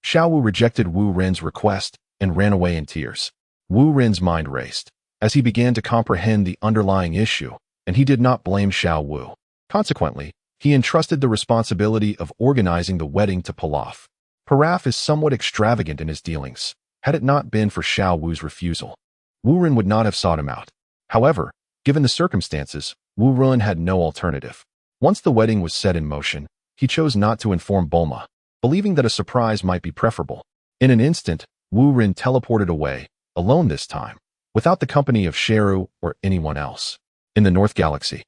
Xiao Wu rejected Wu Ren's request and ran away in tears. Wu Ren's mind raced, as he began to comprehend the underlying issue, and he did not blame Xiao Wu. Consequently, he entrusted the responsibility of organizing the wedding to Pilaf. Pilaf is somewhat extravagant in his dealings. Had it not been for Xiao Wu's refusal, Wu Ren would not have sought him out. However, given the circumstances, Wu Ren had no alternative. Once the wedding was set in motion, he chose not to inform Bulma, believing that a surprise might be preferable. In an instant, Wu Ren teleported away, alone this time, without the company of Sheru or anyone else. In the North Galaxy,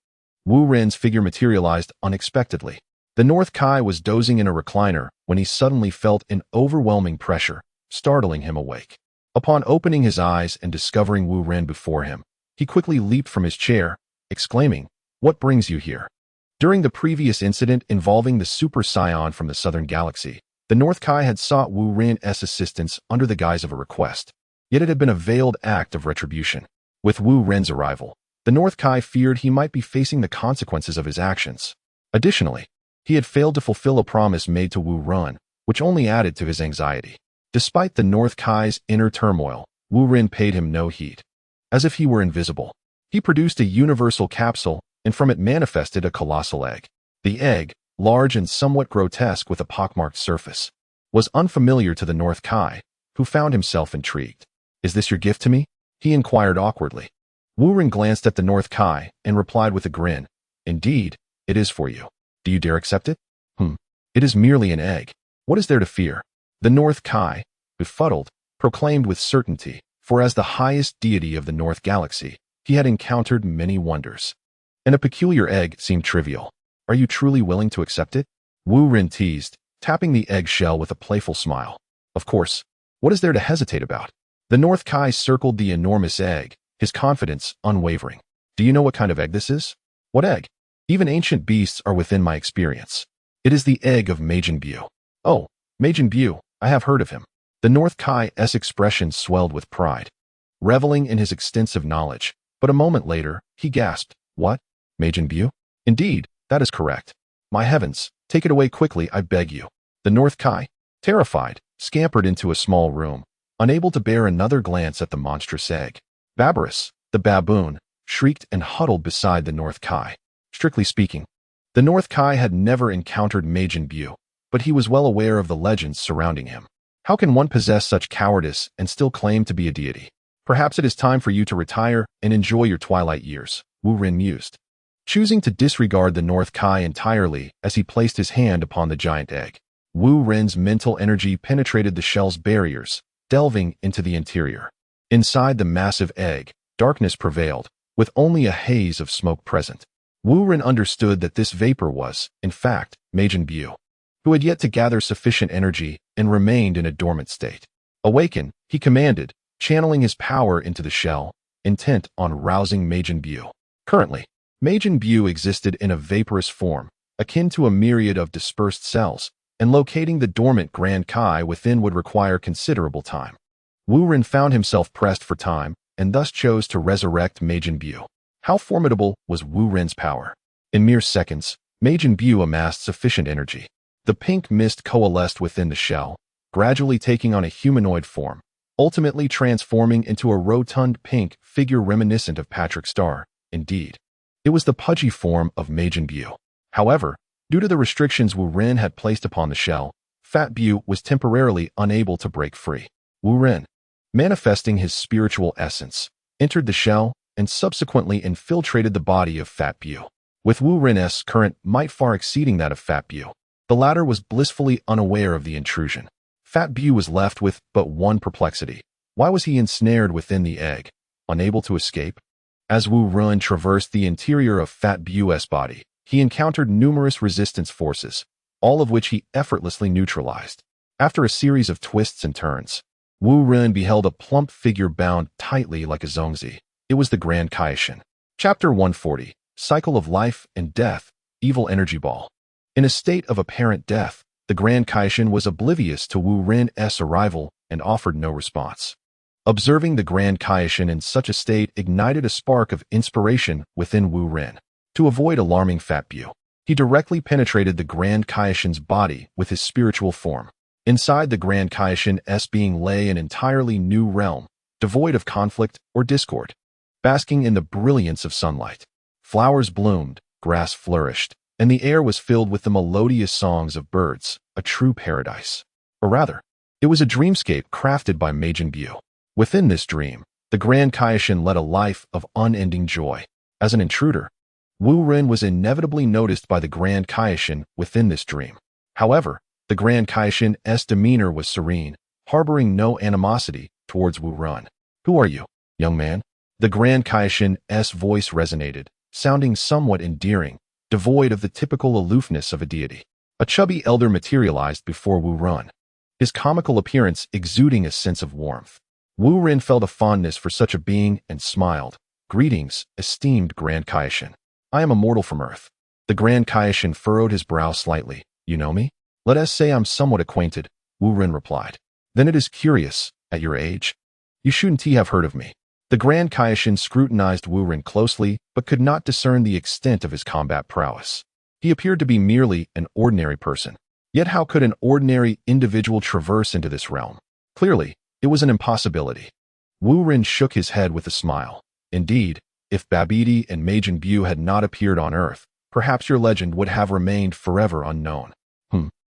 Wu Ren's figure materialized unexpectedly. The North Kai was dozing in a recliner when he suddenly felt an overwhelming pressure, startling him awake. Upon opening his eyes and discovering Wu Ren before him, he quickly leaped from his chair, exclaiming, "What brings you here?" During the previous incident involving the Super Scion from the Southern Galaxy, the North Kai had sought Wu Ren's assistance under the guise of a request, yet it had been a veiled act of retribution. With Wu Ren's arrival, the North Kai feared he might be facing the consequences of his actions. Additionally, he had failed to fulfill a promise made to Wu Ren, which only added to his anxiety. Despite the North Kai's inner turmoil, Wu Ren paid him no heed. As if he were invisible, he produced a universal capsule, and from it manifested a colossal egg. The egg, large and somewhat grotesque with a pockmarked surface, was unfamiliar to the North Kai, who found himself intrigued. "Is this your gift to me?" he inquired awkwardly. Wu Ren glanced at the North Kai and replied with a grin, "Indeed, it is for you. Do you dare accept it?" It is merely an egg. What is there to fear?" The North Kai, befuddled, proclaimed with certainty, for as the highest deity of the North Galaxy, he had encountered many wonders, and a peculiar egg seemed trivial. "Are you truly willing to accept it?" Wu Ren teased, tapping the eggshell with a playful smile. "Of course. What is there to hesitate about?" The North Kai circled the enormous egg, his confidence unwavering. "Do you know what kind of egg this is?" "What egg?" "Even ancient beasts are within my experience. It is the egg of Majin Buu." "Oh, Majin Buu, I have heard of him." The North Kai's expression swelled with pride, reveling in his extensive knowledge, but a moment later, he gasped, "What? Majin Buu?" "Indeed, that is correct." "My heavens, take it away quickly, I beg you." The North Kai, terrified, scampered into a small room, unable to bear another glance at the monstrous egg. Babarus, the baboon, shrieked and huddled beside the North Kai. Strictly speaking, the North Kai had never encountered Majin Buu, but he was well aware of the legends surrounding him. How can one possess such cowardice and still claim to be a deity? "Perhaps it is time for you to retire and enjoy your twilight years," Wu Ren mused, choosing to disregard the North Kai entirely as he placed his hand upon the giant egg. Wu Ren's mental energy penetrated the shell's barriers, delving into the interior. Inside the massive egg, darkness prevailed, with only a haze of smoke present. Wu Ren understood that this vapor was, in fact, Majin Buu, who had yet to gather sufficient energy and remained in a dormant state. "Awaken," he commanded, channeling his power into the shell, intent on rousing Majin Buu. Currently, Majin Buu existed in a vaporous form, akin to a myriad of dispersed cells, and locating the dormant Grand Kai within would require considerable time. Wu Ren found himself pressed for time, and thus chose to resurrect Majin Buu. How formidable was Wu Ren's power? In mere seconds, Majin Buu amassed sufficient energy. The pink mist coalesced within the shell, gradually taking on a humanoid form, ultimately transforming into a rotund pink figure reminiscent of Patrick Star. Indeed, it was the pudgy form of Majin Buu. However, due to the restrictions Wu Ren had placed upon the shell, Fat Buu was temporarily unable to break free. Wu Ren, manifesting his spiritual essence, entered the shell and subsequently infiltrated the body of Fat Buu. With Wu Ren's current might far exceeding that of Fat Buu, the latter was blissfully unaware of the intrusion. Fat Buu was left with but one perplexity. Why was he ensnared within the egg, unable to escape? As Wu Ren traversed the interior of Fat Buu's body, he encountered numerous resistance forces, all of which he effortlessly neutralized. After a series of twists and turns, Wu Ren beheld a plump figure bound tightly like a zongzi. It was the Grand Kaishin. Chapter 140, Cycle of Life and Death, Evil Energy Ball. In a state of apparent death, the Grand Kaishin was oblivious to Wu Ren's arrival and offered no response. Observing the Grand Kaishin in such a state ignited a spark of inspiration within Wu Ren. To avoid alarming Fat Buu, he directly penetrated the Grand Kaishin's body with his spiritual form. Inside the Grand Kaishin's being lay an entirely new realm, devoid of conflict or discord. Basking in the brilliance of sunlight, flowers bloomed, grass flourished, and the air was filled with the melodious songs of birds, a true paradise. Or rather, it was a dreamscape crafted by Majin Buu. Within this dream, the Grand Kaishin led a life of unending joy. As an intruder, Wu Ren was inevitably noticed by the Grand Kaishin within this dream. However, the Grand Kaishin's demeanor was serene, harboring no animosity towards Wu Ren. "Who are you, young man?" The Grand Kaishin's voice resonated, sounding somewhat endearing, devoid of the typical aloofness of a deity. A chubby elder materialized before Wu Ren, his comical appearance exuding a sense of warmth. Wu Ren felt a fondness for such a being and smiled. "Greetings, esteemed Grand Kaishin. I am a mortal from Earth." The Grand Kaishin furrowed his brow slightly. "You know me?" "Let us say I'm somewhat acquainted," Wu Ren replied. "Then it is curious, at your age, you shouldn't have heard of me." The Grand Kaishin scrutinized Wu Ren closely, but could not discern the extent of his combat prowess. He appeared to be merely an ordinary person. Yet how could an ordinary individual traverse into this realm? Clearly, it was an impossibility. Wu Ren shook his head with a smile. "Indeed, if Babidi and Majin Buu had not appeared on Earth, perhaps your legend would have remained forever unknown."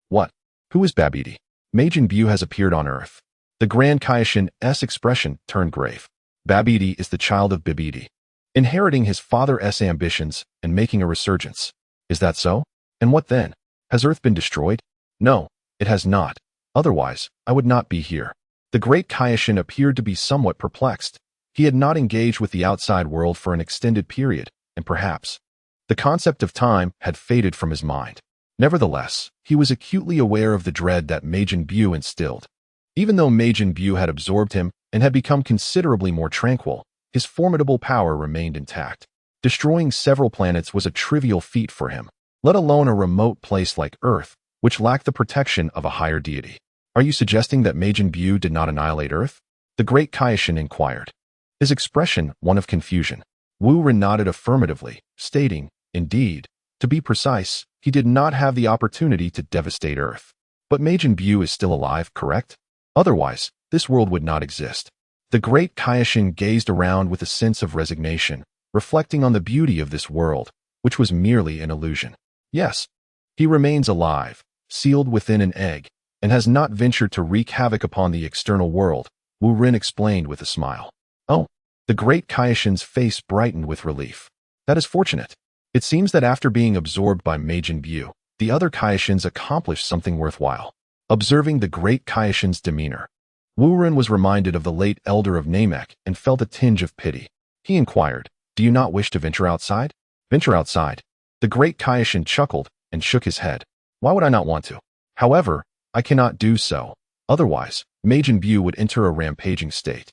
What? Who is Babidi? Majin Buu has appeared on Earth." The Grand Kaishin's expression turned grave. "Babidi is the child of Babidi, inheriting his father's ambitions and making a resurgence." "Is that so? And what then? Has Earth been destroyed?" "No, it has not. Otherwise, I would not be here." The Great Kaishin appeared to be somewhat perplexed. He had not engaged with the outside world for an extended period, and perhaps the concept of time had faded from his mind. Nevertheless, he was acutely aware of the dread that Majin Buu instilled. Even though Majin Buu had absorbed him and had become considerably more tranquil, his formidable power remained intact. Destroying several planets was a trivial feat for him, let alone a remote place like Earth, which lacked the protection of a higher deity. "Are you suggesting that Majin Buu did not annihilate Earth?" the Great Kaishin inquired, his expression one of confusion. Wu Ren nodded affirmatively, stating, "Indeed, to be precise, he did not have the opportunity to devastate Earth. But Majin Buu is still alive, correct? Otherwise, this world would not exist." The Great Kaishin gazed around with a sense of resignation, reflecting on the beauty of this world, which was merely an illusion. "Yes, he remains alive, sealed within an egg, and has not ventured to wreak havoc upon the external world," Wu Ren explained with a smile. "Oh." The Great Kaishin's face brightened with relief. "That is fortunate. It seems that after being absorbed by Majin Buu, the other Kaishins accomplished something worthwhile." Observing the Great Kaishin's demeanor, Wu Ren was reminded of the late elder of Namek and felt a tinge of pity. He inquired, "Do you not wish to venture outside?" "Venture outside?" The Great Kaishin chuckled and shook his head. "Why would I not want to? However, I cannot do so. Otherwise, Majin Buu would enter a rampaging state,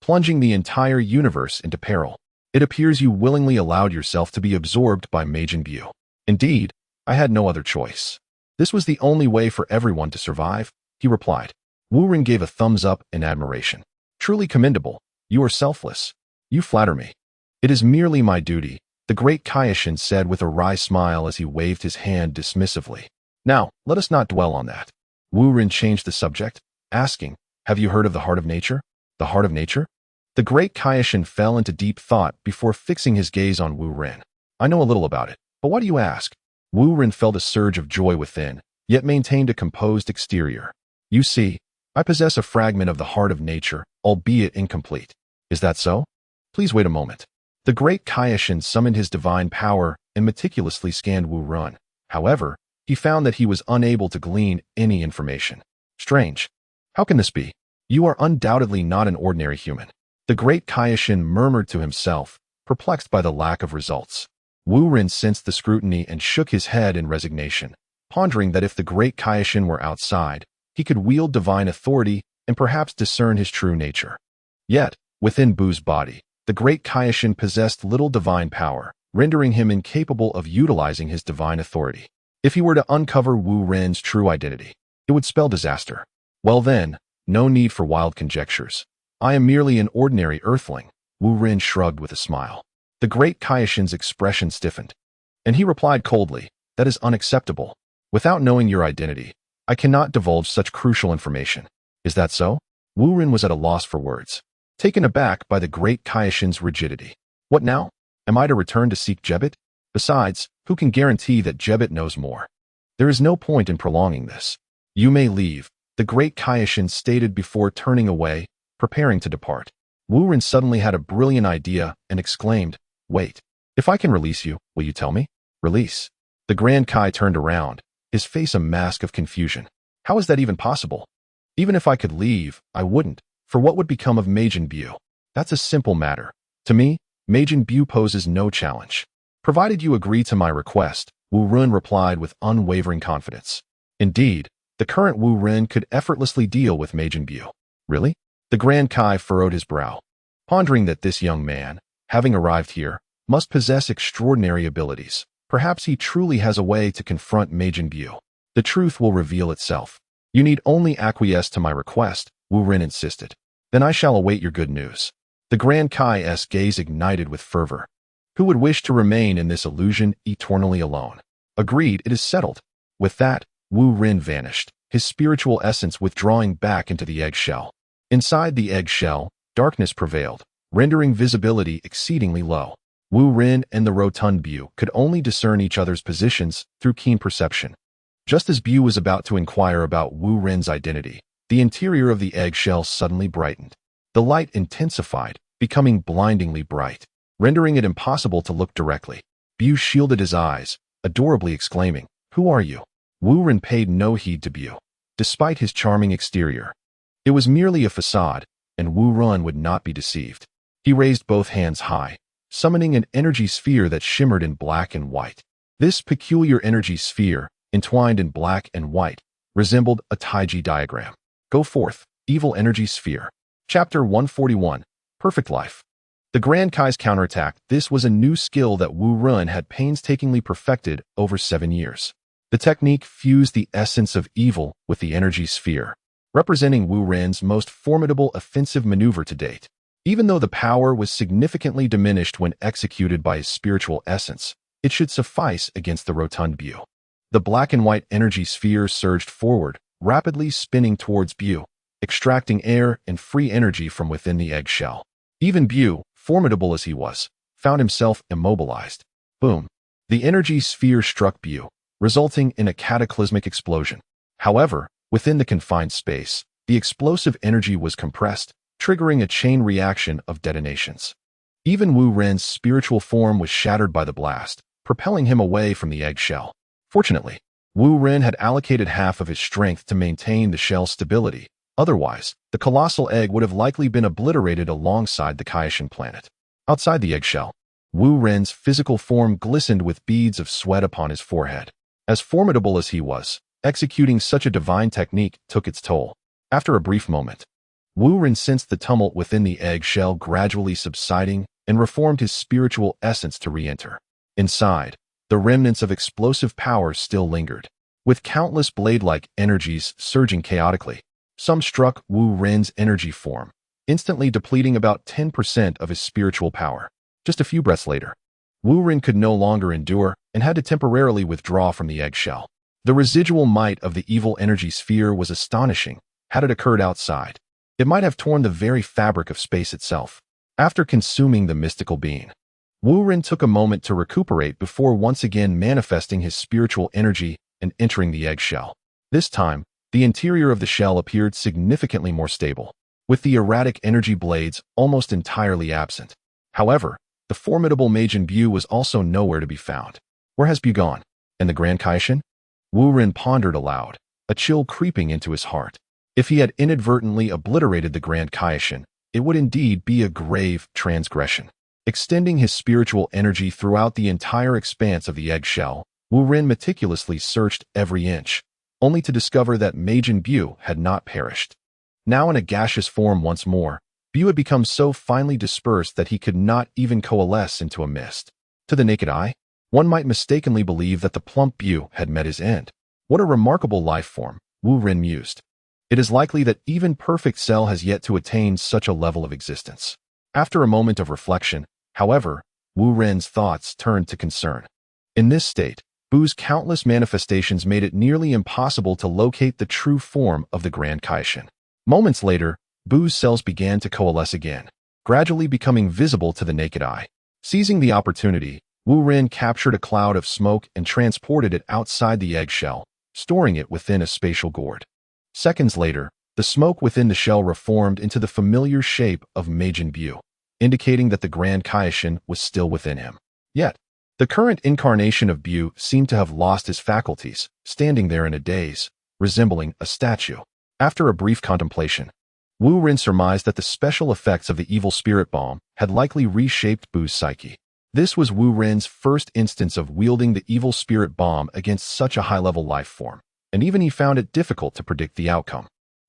plunging the entire universe into peril. It appears you willingly allowed yourself to be absorbed by Majin Buu." "Indeed, I had no other choice. This was the only way for everyone to survive," he replied. Wu Ren gave a thumbs up in admiration. "Truly commendable. You are selfless. You flatter me." "It is merely my duty," the great Kaioshin said with a wry smile as he waved his hand dismissively. Now, let us not dwell on that. Wu Ren changed the subject, asking, have you heard of the heart of nature? The heart of nature? The great Kaioshin fell into deep thought before fixing his gaze on Wu Ren. I know a little about it, but why do you ask? Wu Ren felt a surge of joy within, yet maintained a composed exterior. You see, I possess a fragment of the heart of nature, albeit incomplete. Is that so? Please wait a moment. The great Kaioshin summoned his divine power and meticulously scanned Wu Ren. However, he found that he was unable to glean any information. Strange. How can this be? You are undoubtedly not an ordinary human. The great Kaioshin murmured to himself, perplexed by the lack of results. Wu Ren sensed the scrutiny and shook his head in resignation, pondering that if the great Kaioshin were outside, he could wield divine authority and perhaps discern his true nature. Yet, within Bu's body, the great Kaioshin possessed little divine power, rendering him incapable of utilizing his divine authority. If he were to uncover Wu Ren's true identity, it would spell disaster. Well then, no need for wild conjectures. I am merely an ordinary earthling. Wu Ren shrugged with a smile. The great Kaioshin's expression stiffened, and he replied coldly, that is unacceptable. Without knowing your identity, I cannot divulge such crucial information. Is that so? Wu Ren was at a loss for words, taken aback by the great Kaioshin's rigidity. What now? Am I to return to seek Jebit? Besides, who can guarantee that Jebit knows more? There is no point in prolonging this. You may leave, the great Kaioshin stated before turning away, preparing to depart. Wu Ren suddenly had a brilliant idea and exclaimed, wait, if I can release you, will you tell me? Release. The Grand Kai turned around, his face a mask of confusion. How is that even possible? Even if I could leave, I wouldn't, for what would become of Majin Bu? That's a simple matter. To me, Majin Bu poses no challenge. Provided you agree to my request, Wu Ren replied with unwavering confidence. Indeed, the current Wu Ren could effortlessly deal with Majin Bu. Really? The Grand Kai furrowed his brow, pondering that this young man, having arrived here, must possess extraordinary abilities. Perhaps he truly has a way to confront Majin Bu. The truth will reveal itself. You need only acquiesce to my request, Wu Ren insisted. Then I shall await your good news. The Grand Kai's gaze ignited with fervor. Who would wish to remain in this illusion eternally alone? Agreed, it is settled. With that, Wu Ren vanished, his spiritual essence withdrawing back into the eggshell. Inside the eggshell, darkness prevailed, rendering visibility exceedingly low. Wu Ren and the rotund Bu could only discern each other's positions through keen perception. Just as Bu was about to inquire about Wu Ren's identity, the interior of the eggshell suddenly brightened. The light intensified, becoming blindingly bright, rendering it impossible to look directly. Bu shielded his eyes, adorably exclaiming, "Who are you?" Wu Ren paid no heed to Bu, despite his charming exterior. It was merely a facade, and Wu Ren would not be deceived. He raised both hands high, summoning an energy sphere that shimmered in black and white. This peculiar energy sphere, entwined in black and white, resembled a Taiji diagram. Go forth, evil energy sphere. Chapter 141, Perfect Life. The Grand Kai's counterattack. This was a new skill that Wu Ren had painstakingly perfected over 7 years. The technique fused the essence of evil with the energy sphere, representing Wu Ren's most formidable offensive maneuver to date. Even though the power was significantly diminished when executed by his spiritual essence, it should suffice against the rotund Bu. The black and white energy sphere surged forward, rapidly spinning towards Bu, extracting air and free energy from within the eggshell. Even Bu, formidable as he was, found himself immobilized. Boom! The energy sphere struck Bu, resulting in a cataclysmic explosion. However, within the confined space, the explosive energy was compressed, triggering a chain reaction of detonations. Even Wu Ren's spiritual form was shattered by the blast, propelling him away from the eggshell. Fortunately, Wu Ren had allocated half of his strength to maintain the shell's stability. Otherwise, the colossal egg would have likely been obliterated alongside the Kaioshin planet. Outside the eggshell, Wu Ren's physical form glistened with beads of sweat upon his forehead. As formidable as he was, executing such a divine technique took its toll. After a brief moment, Wu Ren sensed the tumult within the eggshell gradually subsiding and reformed his spiritual essence to re-enter. Inside, the remnants of explosive power still lingered, with countless blade-like energies surging chaotically. Some struck Wu Ren's energy form, instantly depleting about 10% of his spiritual power. Just a few breaths later, Wu Ren could no longer endure and had to temporarily withdraw from the eggshell. The residual might of the evil energy sphere was astonishing had it occurred outside. It might have torn the very fabric of space itself. After consuming the mystical being, Wu Ren took a moment to recuperate before once again manifesting his spiritual energy and entering the eggshell. This time, the interior of the shell appeared significantly more stable, with the erratic energy blades almost entirely absent. However, the formidable Majin Buu was also nowhere to be found. Where has Buu gone? And the Grand Kaishin? Wu Ren pondered aloud, a chill creeping into his heart. If he had inadvertently obliterated the Grand Kaishin, it would indeed be a grave transgression. Extending his spiritual energy throughout the entire expanse of the eggshell, Wu Ren meticulously searched every inch, only to discover that Majin Buu had not perished. Now in a gaseous form once more, Buu had become so finely dispersed that he could not even coalesce into a mist. To the naked eye, one might mistakenly believe that the plump Buu had met his end. What a remarkable life form, Wu Ren mused. It is likely that even perfect Cell has yet to attain such a level of existence. After a moment of reflection, however, Wu Ren's thoughts turned to concern. In this state, Buu's countless manifestations made it nearly impossible to locate the true form of the Grand Kaishin. Moments later, Buu's cells began to coalesce again, gradually becoming visible to the naked eye. Seizing the opportunity, Wu Ren captured a cloud of smoke and transported it outside the eggshell, storing it within a spatial gourd. Seconds later, the smoke within the shell reformed into the familiar shape of Majin Buu, indicating that the Grand Kaishin was still within him. Yet, the current incarnation of Buu seemed to have lost his faculties, standing there in a daze, resembling a statue. After a brief contemplation, Wu Ren surmised that the special effects of the evil spirit bomb had likely reshaped Buu's psyche. This was Wu Ren's first instance of wielding the evil spirit bomb against such a high-level life form, and even he found it difficult to predict the outcome.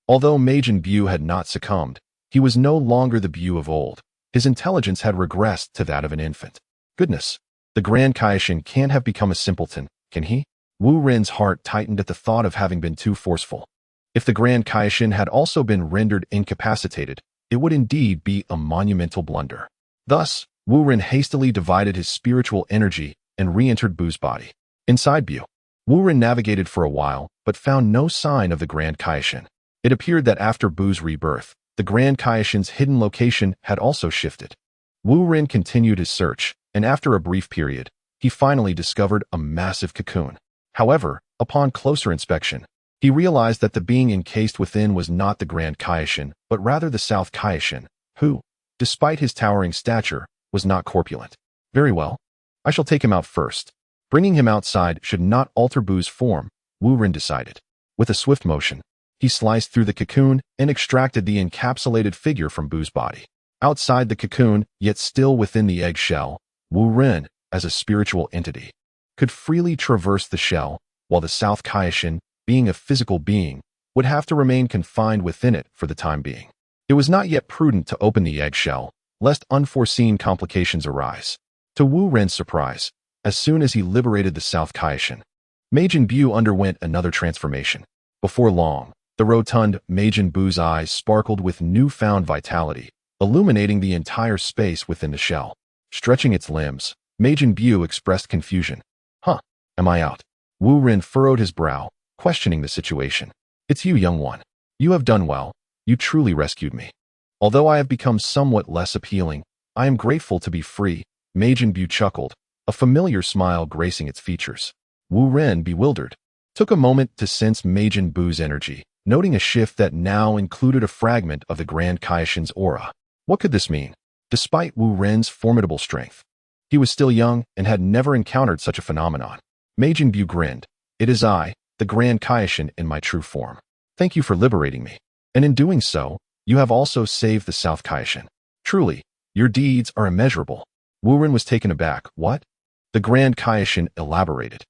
Although Majin Buu had not succumbed, he was no longer the Buu of old. His intelligence had regressed to that of an infant. Goodness, the Grand Kaishin can't have become a simpleton, can he? Wu Ren's heart tightened at the thought of having been too forceful. If the Grand Kaishin had also been rendered incapacitated, it would indeed be a monumental blunder. Thus, Wu Ren hastily divided his spiritual energy and re-entered Buu's body. Inside Buu, Wu Ren navigated for a while, but found no sign of the Grand Kaishin. It appeared that after Buu's rebirth, the Grand Kaishin's hidden location had also shifted. Wu Ren continued his search, and after a brief period, he finally discovered a massive cocoon. However, upon closer inspection, he realized that the being encased within was not the Grand Kaishin, but rather the South Kaishin, who, despite his towering stature, was not corpulent. Very well, I shall take him out first. Bringing him outside should not alter Buu's form, Wu Ren decided. With a swift motion, he sliced through the cocoon and extracted the encapsulated figure from Buu's body. Outside the cocoon, yet still within the eggshell, Wu Ren, as a spiritual entity, could freely traverse the shell, while the South Kaishin, being a physical being, would have to remain confined within it for the time being. It was not yet prudent to open the eggshell, lest unforeseen complications arise. To Wu Ren's surprise, as soon as he liberated the South Kaishin, Majin Buu underwent another transformation. Before long, the rotund Majin Buu's eyes sparkled with newfound vitality, illuminating the entire space within the shell. Stretching its limbs, Majin Buu expressed confusion. Huh, am I out? Wu Ren furrowed his brow, questioning the situation. It's you, young one. You have done well. You truly rescued me. Although I have become somewhat less appealing, I am grateful to be free, Majin Buu chuckled, a familiar smile gracing its features. Wu Ren, bewildered, took a moment to sense Majin Buu's energy, noting a shift that now included a fragment of the Grand Kaishin's aura. What could this mean? Despite Wu Ren's formidable strength, he was still young and had never encountered such a phenomenon. Majin Buu grinned. It is I, the Grand Kaishin in my true form. Thank you for liberating me. And in doing so, you have also saved the South Kaishin. Truly, your deeds are immeasurable. Wu Ren was taken aback. What? The Grand Kaishin elaborated.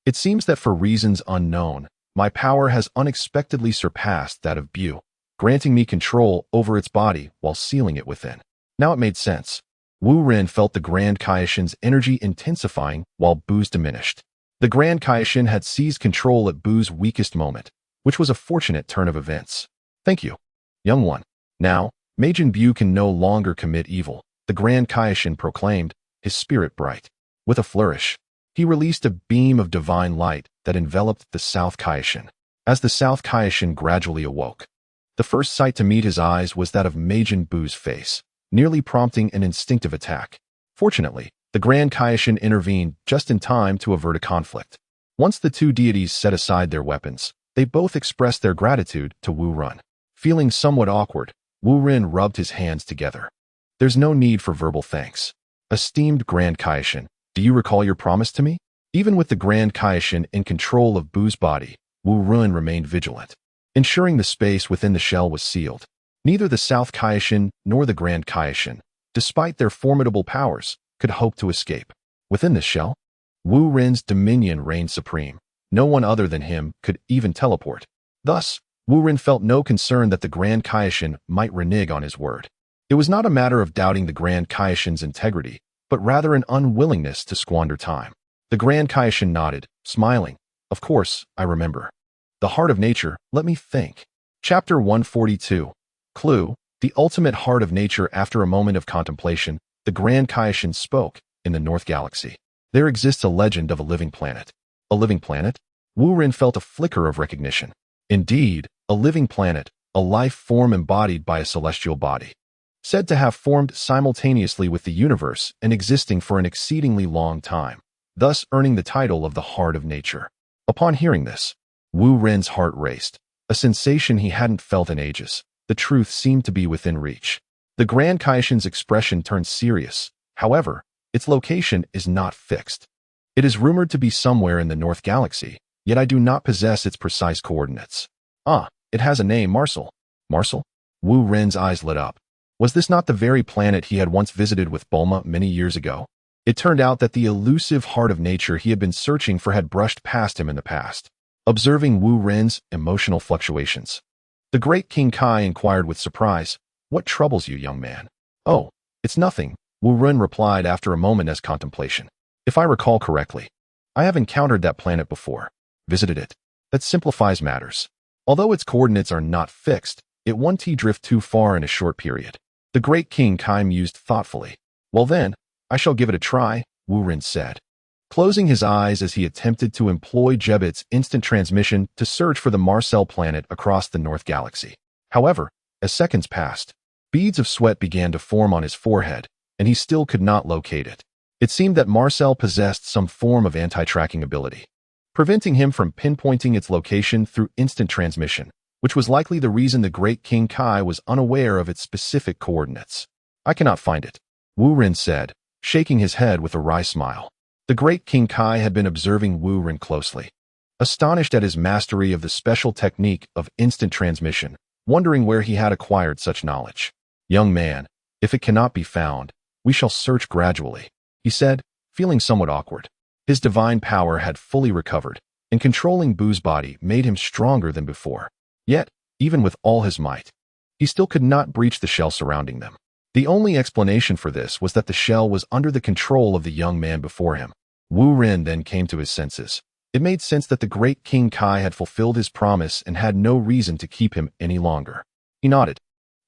It seems that for reasons unknown, my power has unexpectedly surpassed that of Buu, granting me control over its body while sealing it within. Now it made sense. Wu Ren felt the Grand Kaishin's energy intensifying while Buu's diminished. The Grand Kaishin had seized control at Buu's weakest moment, which was a fortunate turn of events. Thank you, young one. Now, Majin Buu can no longer commit evil, the Grand Kaishin proclaimed, his spirit bright. With a flourish, he released a beam of divine light that enveloped the South Kaishin. As the South Kaishin gradually awoke, the first sight to meet his eyes was that of Majin Buu's face, nearly prompting an instinctive attack. Fortunately, the Grand Kaishin intervened just in time to avert a conflict. Once the two deities set aside their weapons, they both expressed their gratitude to Wu Ren. Feeling somewhat awkward, Wu Ren rubbed his hands together. There's no need for verbal thanks. Esteemed Grand Kaishin, do you recall your promise to me? Even with the Grand Kaishin in control of Buu's body, Wu Ren remained vigilant, ensuring the space within the shell was sealed. Neither the South Kaishin nor the Grand Kaishin, despite their formidable powers, could hope to escape. Within the shell, Wu Ren's dominion reigned supreme. No one other than him could even teleport. Thus, Wu Ren felt no concern that the Grand Kaishin might renege on his word. It was not a matter of doubting the Grand Kaishin's integrity, but rather an unwillingness to squander time. The Grand Kaishin nodded, smiling. Of course, I remember. The heart of nature, let me think. Chapter 142. Clue, the ultimate heart of nature. After a moment of contemplation, the Grand Kaishin spoke. In the North Galaxy, there exists a legend of a living planet. A living planet? Wu Ren felt a flicker of recognition. Indeed, a living planet, a life form embodied by a celestial body, said to have formed simultaneously with the universe and existing for an exceedingly long time, thus earning the title of the heart of nature. Upon hearing this, Wu Ren's heart raced, a sensation he hadn't felt in ages. The truth seemed to be within reach. The Grand Kaishin's expression turned serious. However, its location is not fixed. It is rumored to be somewhere in the North Galaxy, yet I do not possess its precise coordinates. Ah, it has a name, Marcel. Marcel? Wu Ren's eyes lit up. Was this not the very planet he had once visited with Bulma many years ago? It turned out that the elusive heart of nature he had been searching for had brushed past him in the past. Observing Wu Ren's emotional fluctuations, the great King Kai inquired with surprise, "What troubles you, young man?" "Oh, it's nothing," Wu Ren replied after a moment's contemplation. "If I recall correctly, I have encountered that planet before, visited it. That simplifies matters. Although its coordinates are not fixed, it won't drift too far in a short period." The great King Kai mused thoughtfully. "Well then, I shall give it a try," Wu Ren said, closing his eyes as he attempted to employ Jebit's instant transmission to search for the Marcel planet across the North Galaxy. However, as seconds passed, beads of sweat began to form on his forehead, and he still could not locate it. It seemed that Marcel possessed some form of anti-tracking ability, preventing him from pinpointing its location through instant transmission, which was likely the reason the great King Kai was unaware of its specific coordinates. "I cannot find it," Wu Ren said, shaking his head with a wry smile. The great King Kai had been observing Wu Ren closely, astonished at his mastery of the special technique of instant transmission, wondering where he had acquired such knowledge. "Young man, if it cannot be found, we shall search gradually," he said, feeling somewhat awkward. His divine power had fully recovered, and controlling Buu's body made him stronger than before. Yet, even with all his might, he still could not breach the shell surrounding them. The only explanation for this was that the shell was under the control of the young man before him. Wu Ren then came to his senses. It made sense that the great King Kai had fulfilled his promise and had no reason to keep him any longer. He nodded,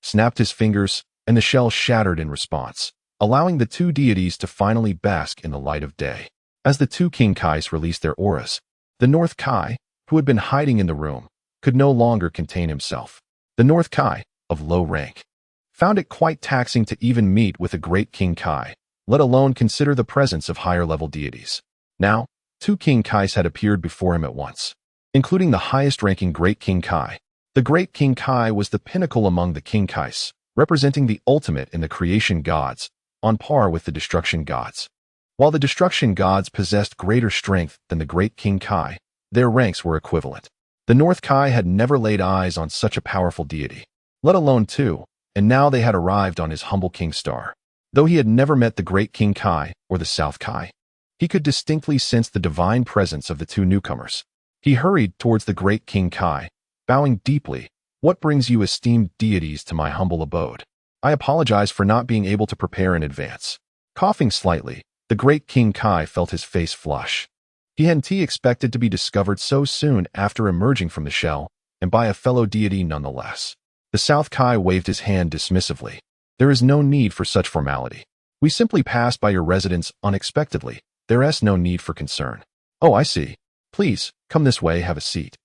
snapped his fingers, and the shell shattered in response, allowing the two deities to finally bask in the light of day. As the two King Kais released their auras, the North Kai, who had been hiding in the room, could no longer contain himself. The North Kai, of low rank, found it quite taxing to even meet with a great King Kai, let alone consider the presence of higher-level deities. Now, two King Kais had appeared before him at once, including the highest-ranking Great King Kai. The Great King Kai was the pinnacle among the King Kais, representing the ultimate in the creation gods, on par with the destruction gods. While the destruction gods possessed greater strength than the Great King Kai, their ranks were equivalent. The North Kai had never laid eyes on such a powerful deity, let alone two, and now they had arrived on his humble king star. Though he had never met the Great King Kai or the South Kai, he could distinctly sense the divine presence of the two newcomers. He hurried towards the Great King Kai, bowing deeply. "What brings you esteemed deities to my humble abode? I apologize for not being able to prepare in advance." Coughing slightly, the Great King Kai felt his face flush. He hadn't expected to be discovered so soon after emerging from the shell, and by a fellow deity nonetheless. The South Kai waved his hand dismissively. "There is no need for such formality. We simply passed by your residence unexpectedly," There's no need for concern. Oh, I see. Please, come this way, have a seat.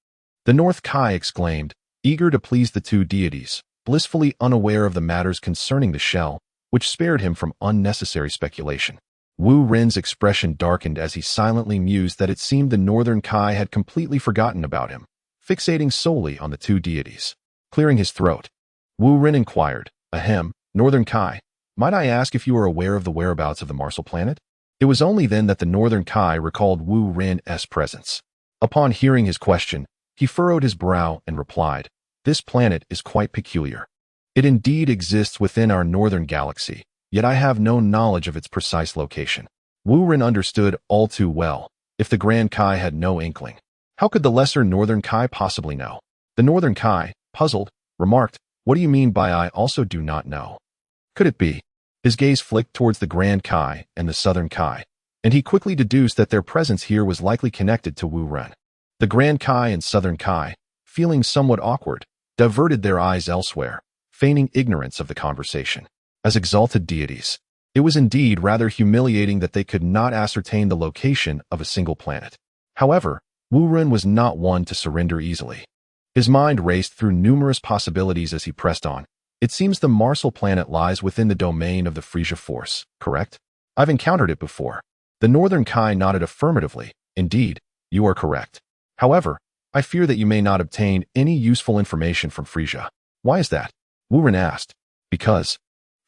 The North Kai exclaimed, eager to please the two deities, blissfully unaware of the matters concerning the shell, which spared him from unnecessary speculation. Wu Ren's expression darkened as he silently mused that it seemed the Northern Kai had completely forgotten about him, fixating solely on the two deities. Clearing his throat, Wu Ren inquired, Ahem, Northern Kai, might I ask if you are aware of the whereabouts of the Martial planet? It was only then that the Northern Kai recalled Wu Ren's presence. Upon hearing his question, he furrowed his brow and replied, This planet is quite peculiar. It indeed exists within our northern galaxy, yet I have no knowledge of its precise location. Wu Ren understood all too well. If the Grand Kai had no inkling, how could the lesser Northern Kai possibly know? The Northern Kai, puzzled, remarked, What do you mean by I also do not know? Could it be? His gaze flicked towards the Grand Kai and the Southern Kai, and he quickly deduced that their presence here was likely connected to Wu Ren. The Grand Kai and Southern Kai, feeling somewhat awkward, diverted their eyes elsewhere, feigning ignorance of the conversation. As exalted deities, it was indeed rather humiliating that they could not ascertain the location of a single planet. However, Wu Ren was not one to surrender easily. His mind raced through numerous possibilities as he pressed on. It seems the Martial planet lies within the domain of the Frisia Force, correct? I've encountered it before. The Northern Kai nodded affirmatively. Indeed, you are correct. However, I fear that you may not obtain any useful information from Frisia. Why is that? Wu Ren asked. Because,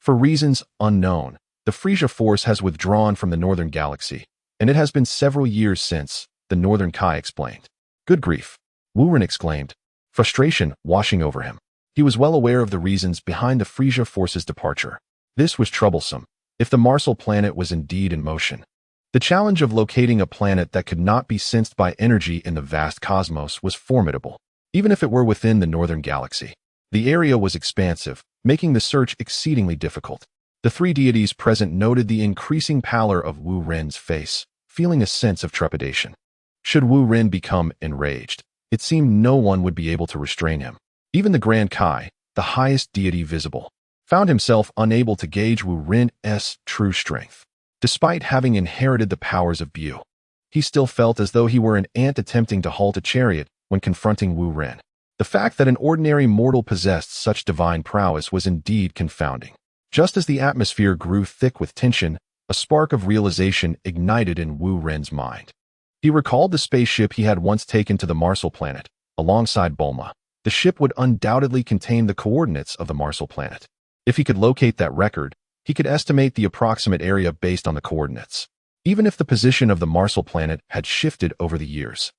for reasons unknown, the Frisia Force has withdrawn from the Northern Galaxy, and it has been several years since, the Northern Kai explained. Good grief, Wu Ren exclaimed, frustration washing over him. He was well aware of the reasons behind the Frisia Force's departure. This was troublesome, if the Martial planet was indeed in motion. The challenge of locating a planet that could not be sensed by energy in the vast cosmos was formidable, even if it were within the Northern Galaxy. The area was expansive, making the search exceedingly difficult. The three deities present noted the increasing pallor of Wu Ren's face, feeling a sense of trepidation. Should Wu Ren become enraged, it seemed no one would be able to restrain him. Even the Grand Kai, the highest deity visible, found himself unable to gauge Wu Ren's true strength. Despite having inherited the powers of Bu, he still felt as though he were an ant attempting to halt a chariot when confronting Wu Ren. The fact that an ordinary mortal possessed such divine prowess was indeed confounding. Just as the atmosphere grew thick with tension, a spark of realization ignited in Wu Ren's mind. He recalled the spaceship he had once taken to the Martial planet, alongside Bulma. The ship would undoubtedly contain the coordinates of the Martial planet. If he could locate that record, he could estimate the approximate area based on the coordinates. Even if the position of the Martial planet had shifted over the years,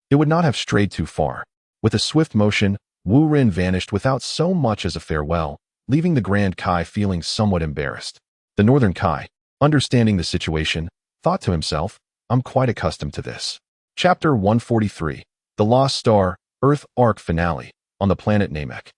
it would not have strayed too far. With a swift motion, Wu Ren vanished without so much as a farewell, leaving the Grand Kai feeling somewhat embarrassed. The Northern Kai, understanding the situation, thought to himself, I'm quite accustomed to this. Chapter 143, The Lost Star, Earth Arc Finale, on the planet Namek.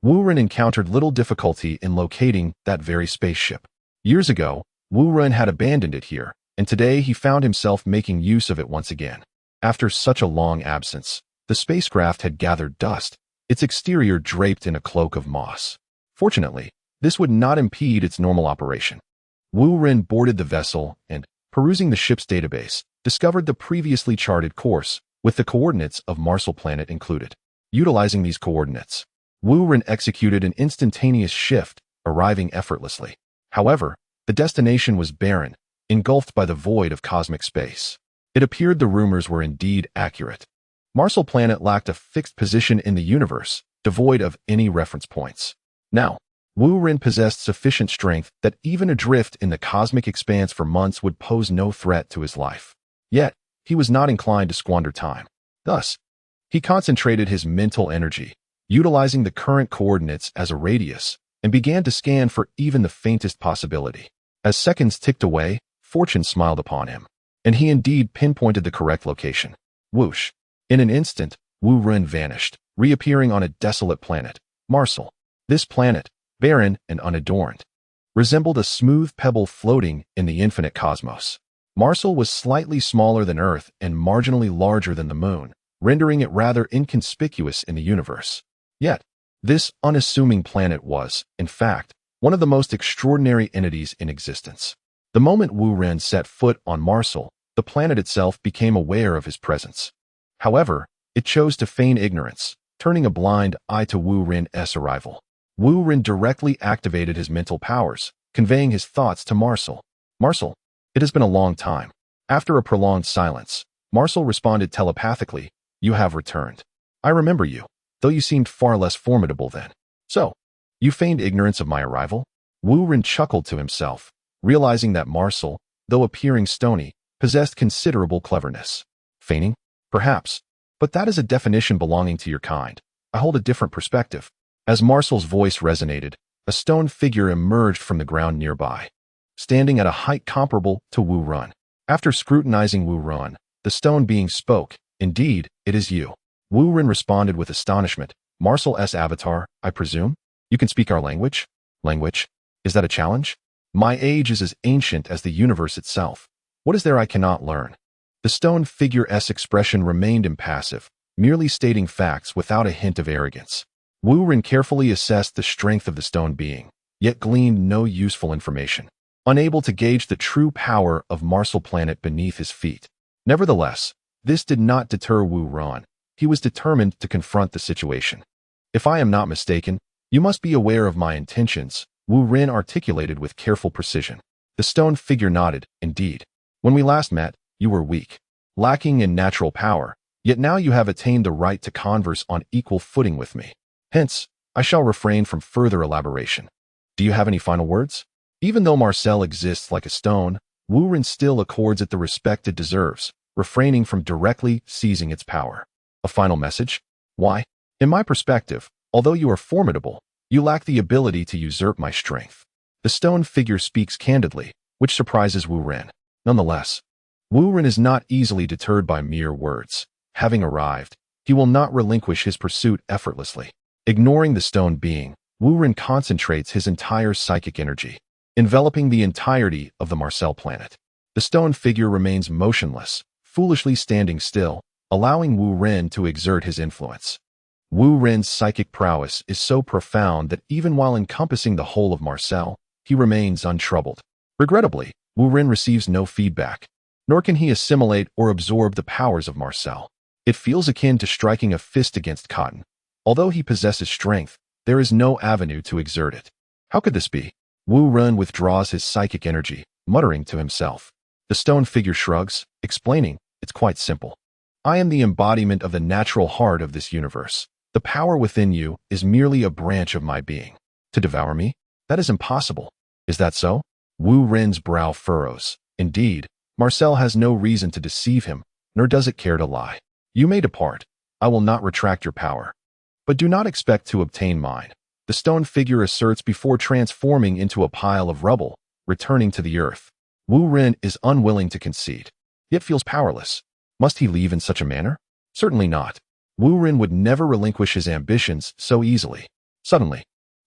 Wu Ren encountered little difficulty in locating that very spaceship. Years ago, Wu Ren had abandoned it here, and today he found himself making use of it once again. After such a long absence, the spacecraft had gathered dust, its exterior draped in a cloak of moss. Fortunately, this would not impede its normal operation. Wu Ren boarded the vessel and, perusing the ship's database, discovered the previously charted course, with the coordinates of Martial planet included. Utilizing these coordinates, Wu Ren executed an instantaneous shift, arriving effortlessly. However, the destination was barren, engulfed by the void of cosmic space. It appeared the rumors were indeed accurate. Martial planet lacked a fixed position in the universe, devoid of any reference points. Now, Wu Ren possessed sufficient strength that even adrift in the cosmic expanse for months would pose no threat to his life. Yet, he was not inclined to squander time. Thus, he concentrated his mental energy, utilizing the current coordinates as a radius, and began to scan for even the faintest possibility. As seconds ticked away, fortune smiled upon him, and he indeed pinpointed the correct location. Whoosh! In an instant, Wu Ren vanished, reappearing on a desolate planet, Martial. This planet, barren and unadorned, resembled a smooth pebble floating in the infinite cosmos. Martial was slightly smaller than Earth and marginally larger than the Moon, rendering it rather inconspicuous in the universe. Yet, this unassuming planet was, in fact, one of the most extraordinary entities in existence. The moment Wu Ren set foot on Martial, The planet itself became aware of his presence. However, it chose to feign ignorance, turning a blind eye to Wu Rin's arrival. Wu Rin directly activated his mental powers, conveying his thoughts to Marcel. Marcel, it has been a long time. After a prolonged silence, Marcel responded telepathically, "You have returned. I remember you, though you seemed far less formidable then. So, you feigned ignorance of my arrival?" Wu Rin chuckled to himself, realizing that Marcel, though appearing stony, possessed considerable cleverness. Feigning? Perhaps. But that is a definition belonging to your kind. I hold a different perspective. As Marcel's voice resonated, a stone figure emerged from the ground nearby, standing at a height comparable to Wu Rin. After scrutinizing Wu Rin, the stone being spoke, "Indeed, it is you." Wu Rin responded with astonishment, "Marcel's avatar, I presume? You can speak our language?" "Language? Is that a challenge? My age is as ancient as the universe itself. What is there I cannot learn?" The stone figure's expression remained impassive, merely stating facts without a hint of arrogance. Wu Rin carefully assessed the strength of the stone being, yet gleaned no useful information, unable to gauge the true power of Marcel planet beneath his feet. Nevertheless, this did not deter Wu Rin. He was determined to confront the situation. "If I am not mistaken, you must be aware of my intentions," Wu Rin articulated with careful precision. The stone figure nodded, "Indeed. When we last met, you were weak, lacking in natural power, yet now you have attained the right to converse on equal footing with me. Hence, I shall refrain from further elaboration. Do you have any final words?" Even though Marcel exists like a stone, Wu Rin still accords it the respect it deserves, refraining from directly seizing its power. "A final message? Why? In my perspective, although you are formidable, you lack the ability to usurp my strength." The stone figure speaks candidly, which surprises Wu Rin. Nonetheless, Wu Rin is not easily deterred by mere words. Having arrived, he will not relinquish his pursuit effortlessly. Ignoring the stone being, Wu Rin concentrates his entire psychic energy, enveloping the entirety of the Marcel planet. The stone figure remains motionless, foolishly standing still, allowing Wu Rin to exert his influence. Wu Rin's psychic prowess is so profound that even while encompassing the whole of Marcel, he remains untroubled. Regrettably, Wu Rin receives no feedback, nor can he assimilate or absorb the powers of Marcel. It feels akin to striking a fist against cotton. Although he possesses strength, there is no avenue to exert it. How could this be? Wu Rin withdraws his psychic energy, muttering to himself. The stone figure shrugs, explaining, "It's quite simple. I am the embodiment of the natural heart of this universe. The power within you is merely a branch of my being. To devour me? That is impossible. Is that so?" Wu Rin's brow furrows. Indeed, Marcel has no reason to deceive him, nor does it care to lie. "You may depart. I will not retract your power. But do not expect to obtain mine," the stone figure asserts before transforming into a pile of rubble, returning to the earth. Wu Rin is unwilling to concede, yet feels powerless. Must he leave in such a manner? Certainly not. Wu Rin would never relinquish his ambitions so easily. Suddenly,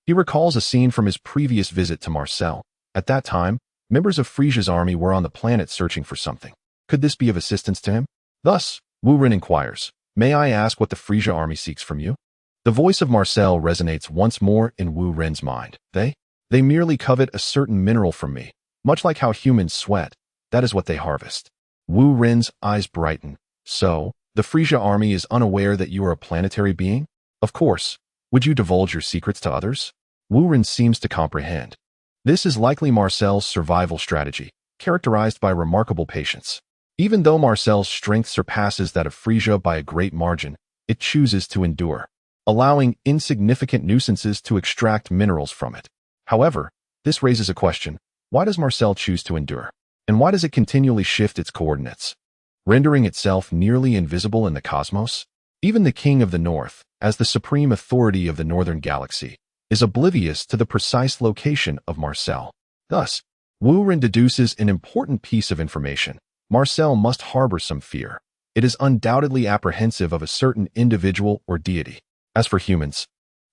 he recalls a scene from his previous visit to Marcel. At that time, members of Frisia's army were on the planet searching for something. Could this be of assistance to him? Thus, Wu Rin inquires, "May I ask what the Frisia army seeks from you?" The voice of Marcel resonates once more in Wu Rin's mind. They merely covet a certain mineral from me, much like how humans sweat. That is what they harvest." Wu Rin's eyes brighten. "So, the Frisia army is unaware that you are a planetary being? Of course. Would you divulge your secrets to others?" Wu Rin seems to comprehend. This is likely Marcel's survival strategy, characterized by remarkable patience. Even though Marcel's strength surpasses that of Frisia by a great margin, it chooses to endure, allowing insignificant nuisances to extract minerals from it. However, this raises a question. Why does Marcel choose to endure? And why does it continually shift its coordinates, rendering itself nearly invisible in the cosmos? Even the King of the North, as the supreme authority of the Northern Galaxy, is oblivious to the precise location of Marcel. Thus, Wu Rin deduces an important piece of information. Marcel must harbor some fear. It is undoubtedly apprehensive of a certain individual or deity. As for humans,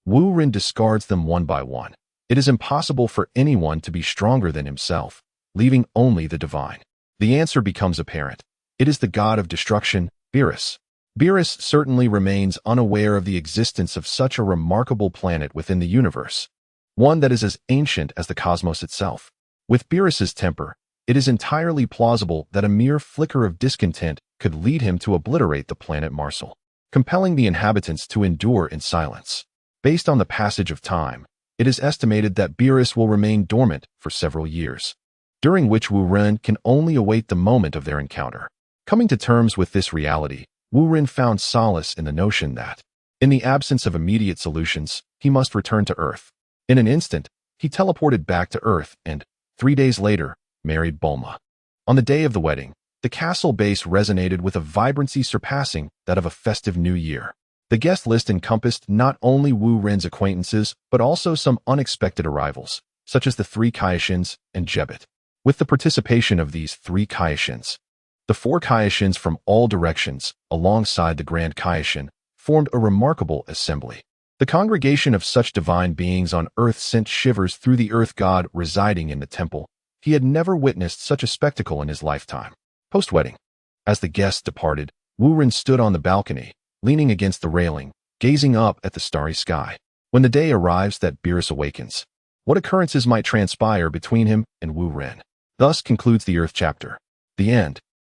Wu Rin discards them one by one. It is impossible for anyone to be stronger than himself, leaving only the divine. The answer becomes apparent. It is the god of destruction, Beerus. Beerus certainly remains unaware of the existence of such a remarkable planet within the universe, one that is as ancient as the cosmos itself. With Beerus's temper, it is entirely plausible that a mere flicker of discontent could lead him to obliterate the planet Marcel, compelling the inhabitants to endure in silence. Based on the passage of time, it is estimated that Beerus will remain dormant for several years, during which Wu Ren can only await the moment of their encounter. Coming to terms with this reality, Wu Ren found solace in the notion that, in the absence of immediate solutions, he must return to Earth. In an instant, he teleported back to Earth and, 3 days later, married Bulma. On the day of the wedding, the castle base resonated with a vibrancy surpassing that of a festive new year. The guest list encompassed not only Wu Ren's acquaintances, but also some unexpected arrivals, such as the 3 Kaiashins and Jebet. With the participation of these 3 Kaiashins, the 4 Kaiashins from all directions, alongside the Grand Kaiashin, formed a remarkable assembly. The congregation of such divine beings on Earth sent shivers through the Earth God residing in the temple. He had never witnessed such a spectacle in his lifetime. Post-wedding, as the guests departed, Wu Ren stood on the balcony, leaning against the railing, gazing up at the starry sky. When the day arrives that Beerus awakens, what occurrences might transpire between him and Wu Ren? Thus concludes the Earth chapter. The end.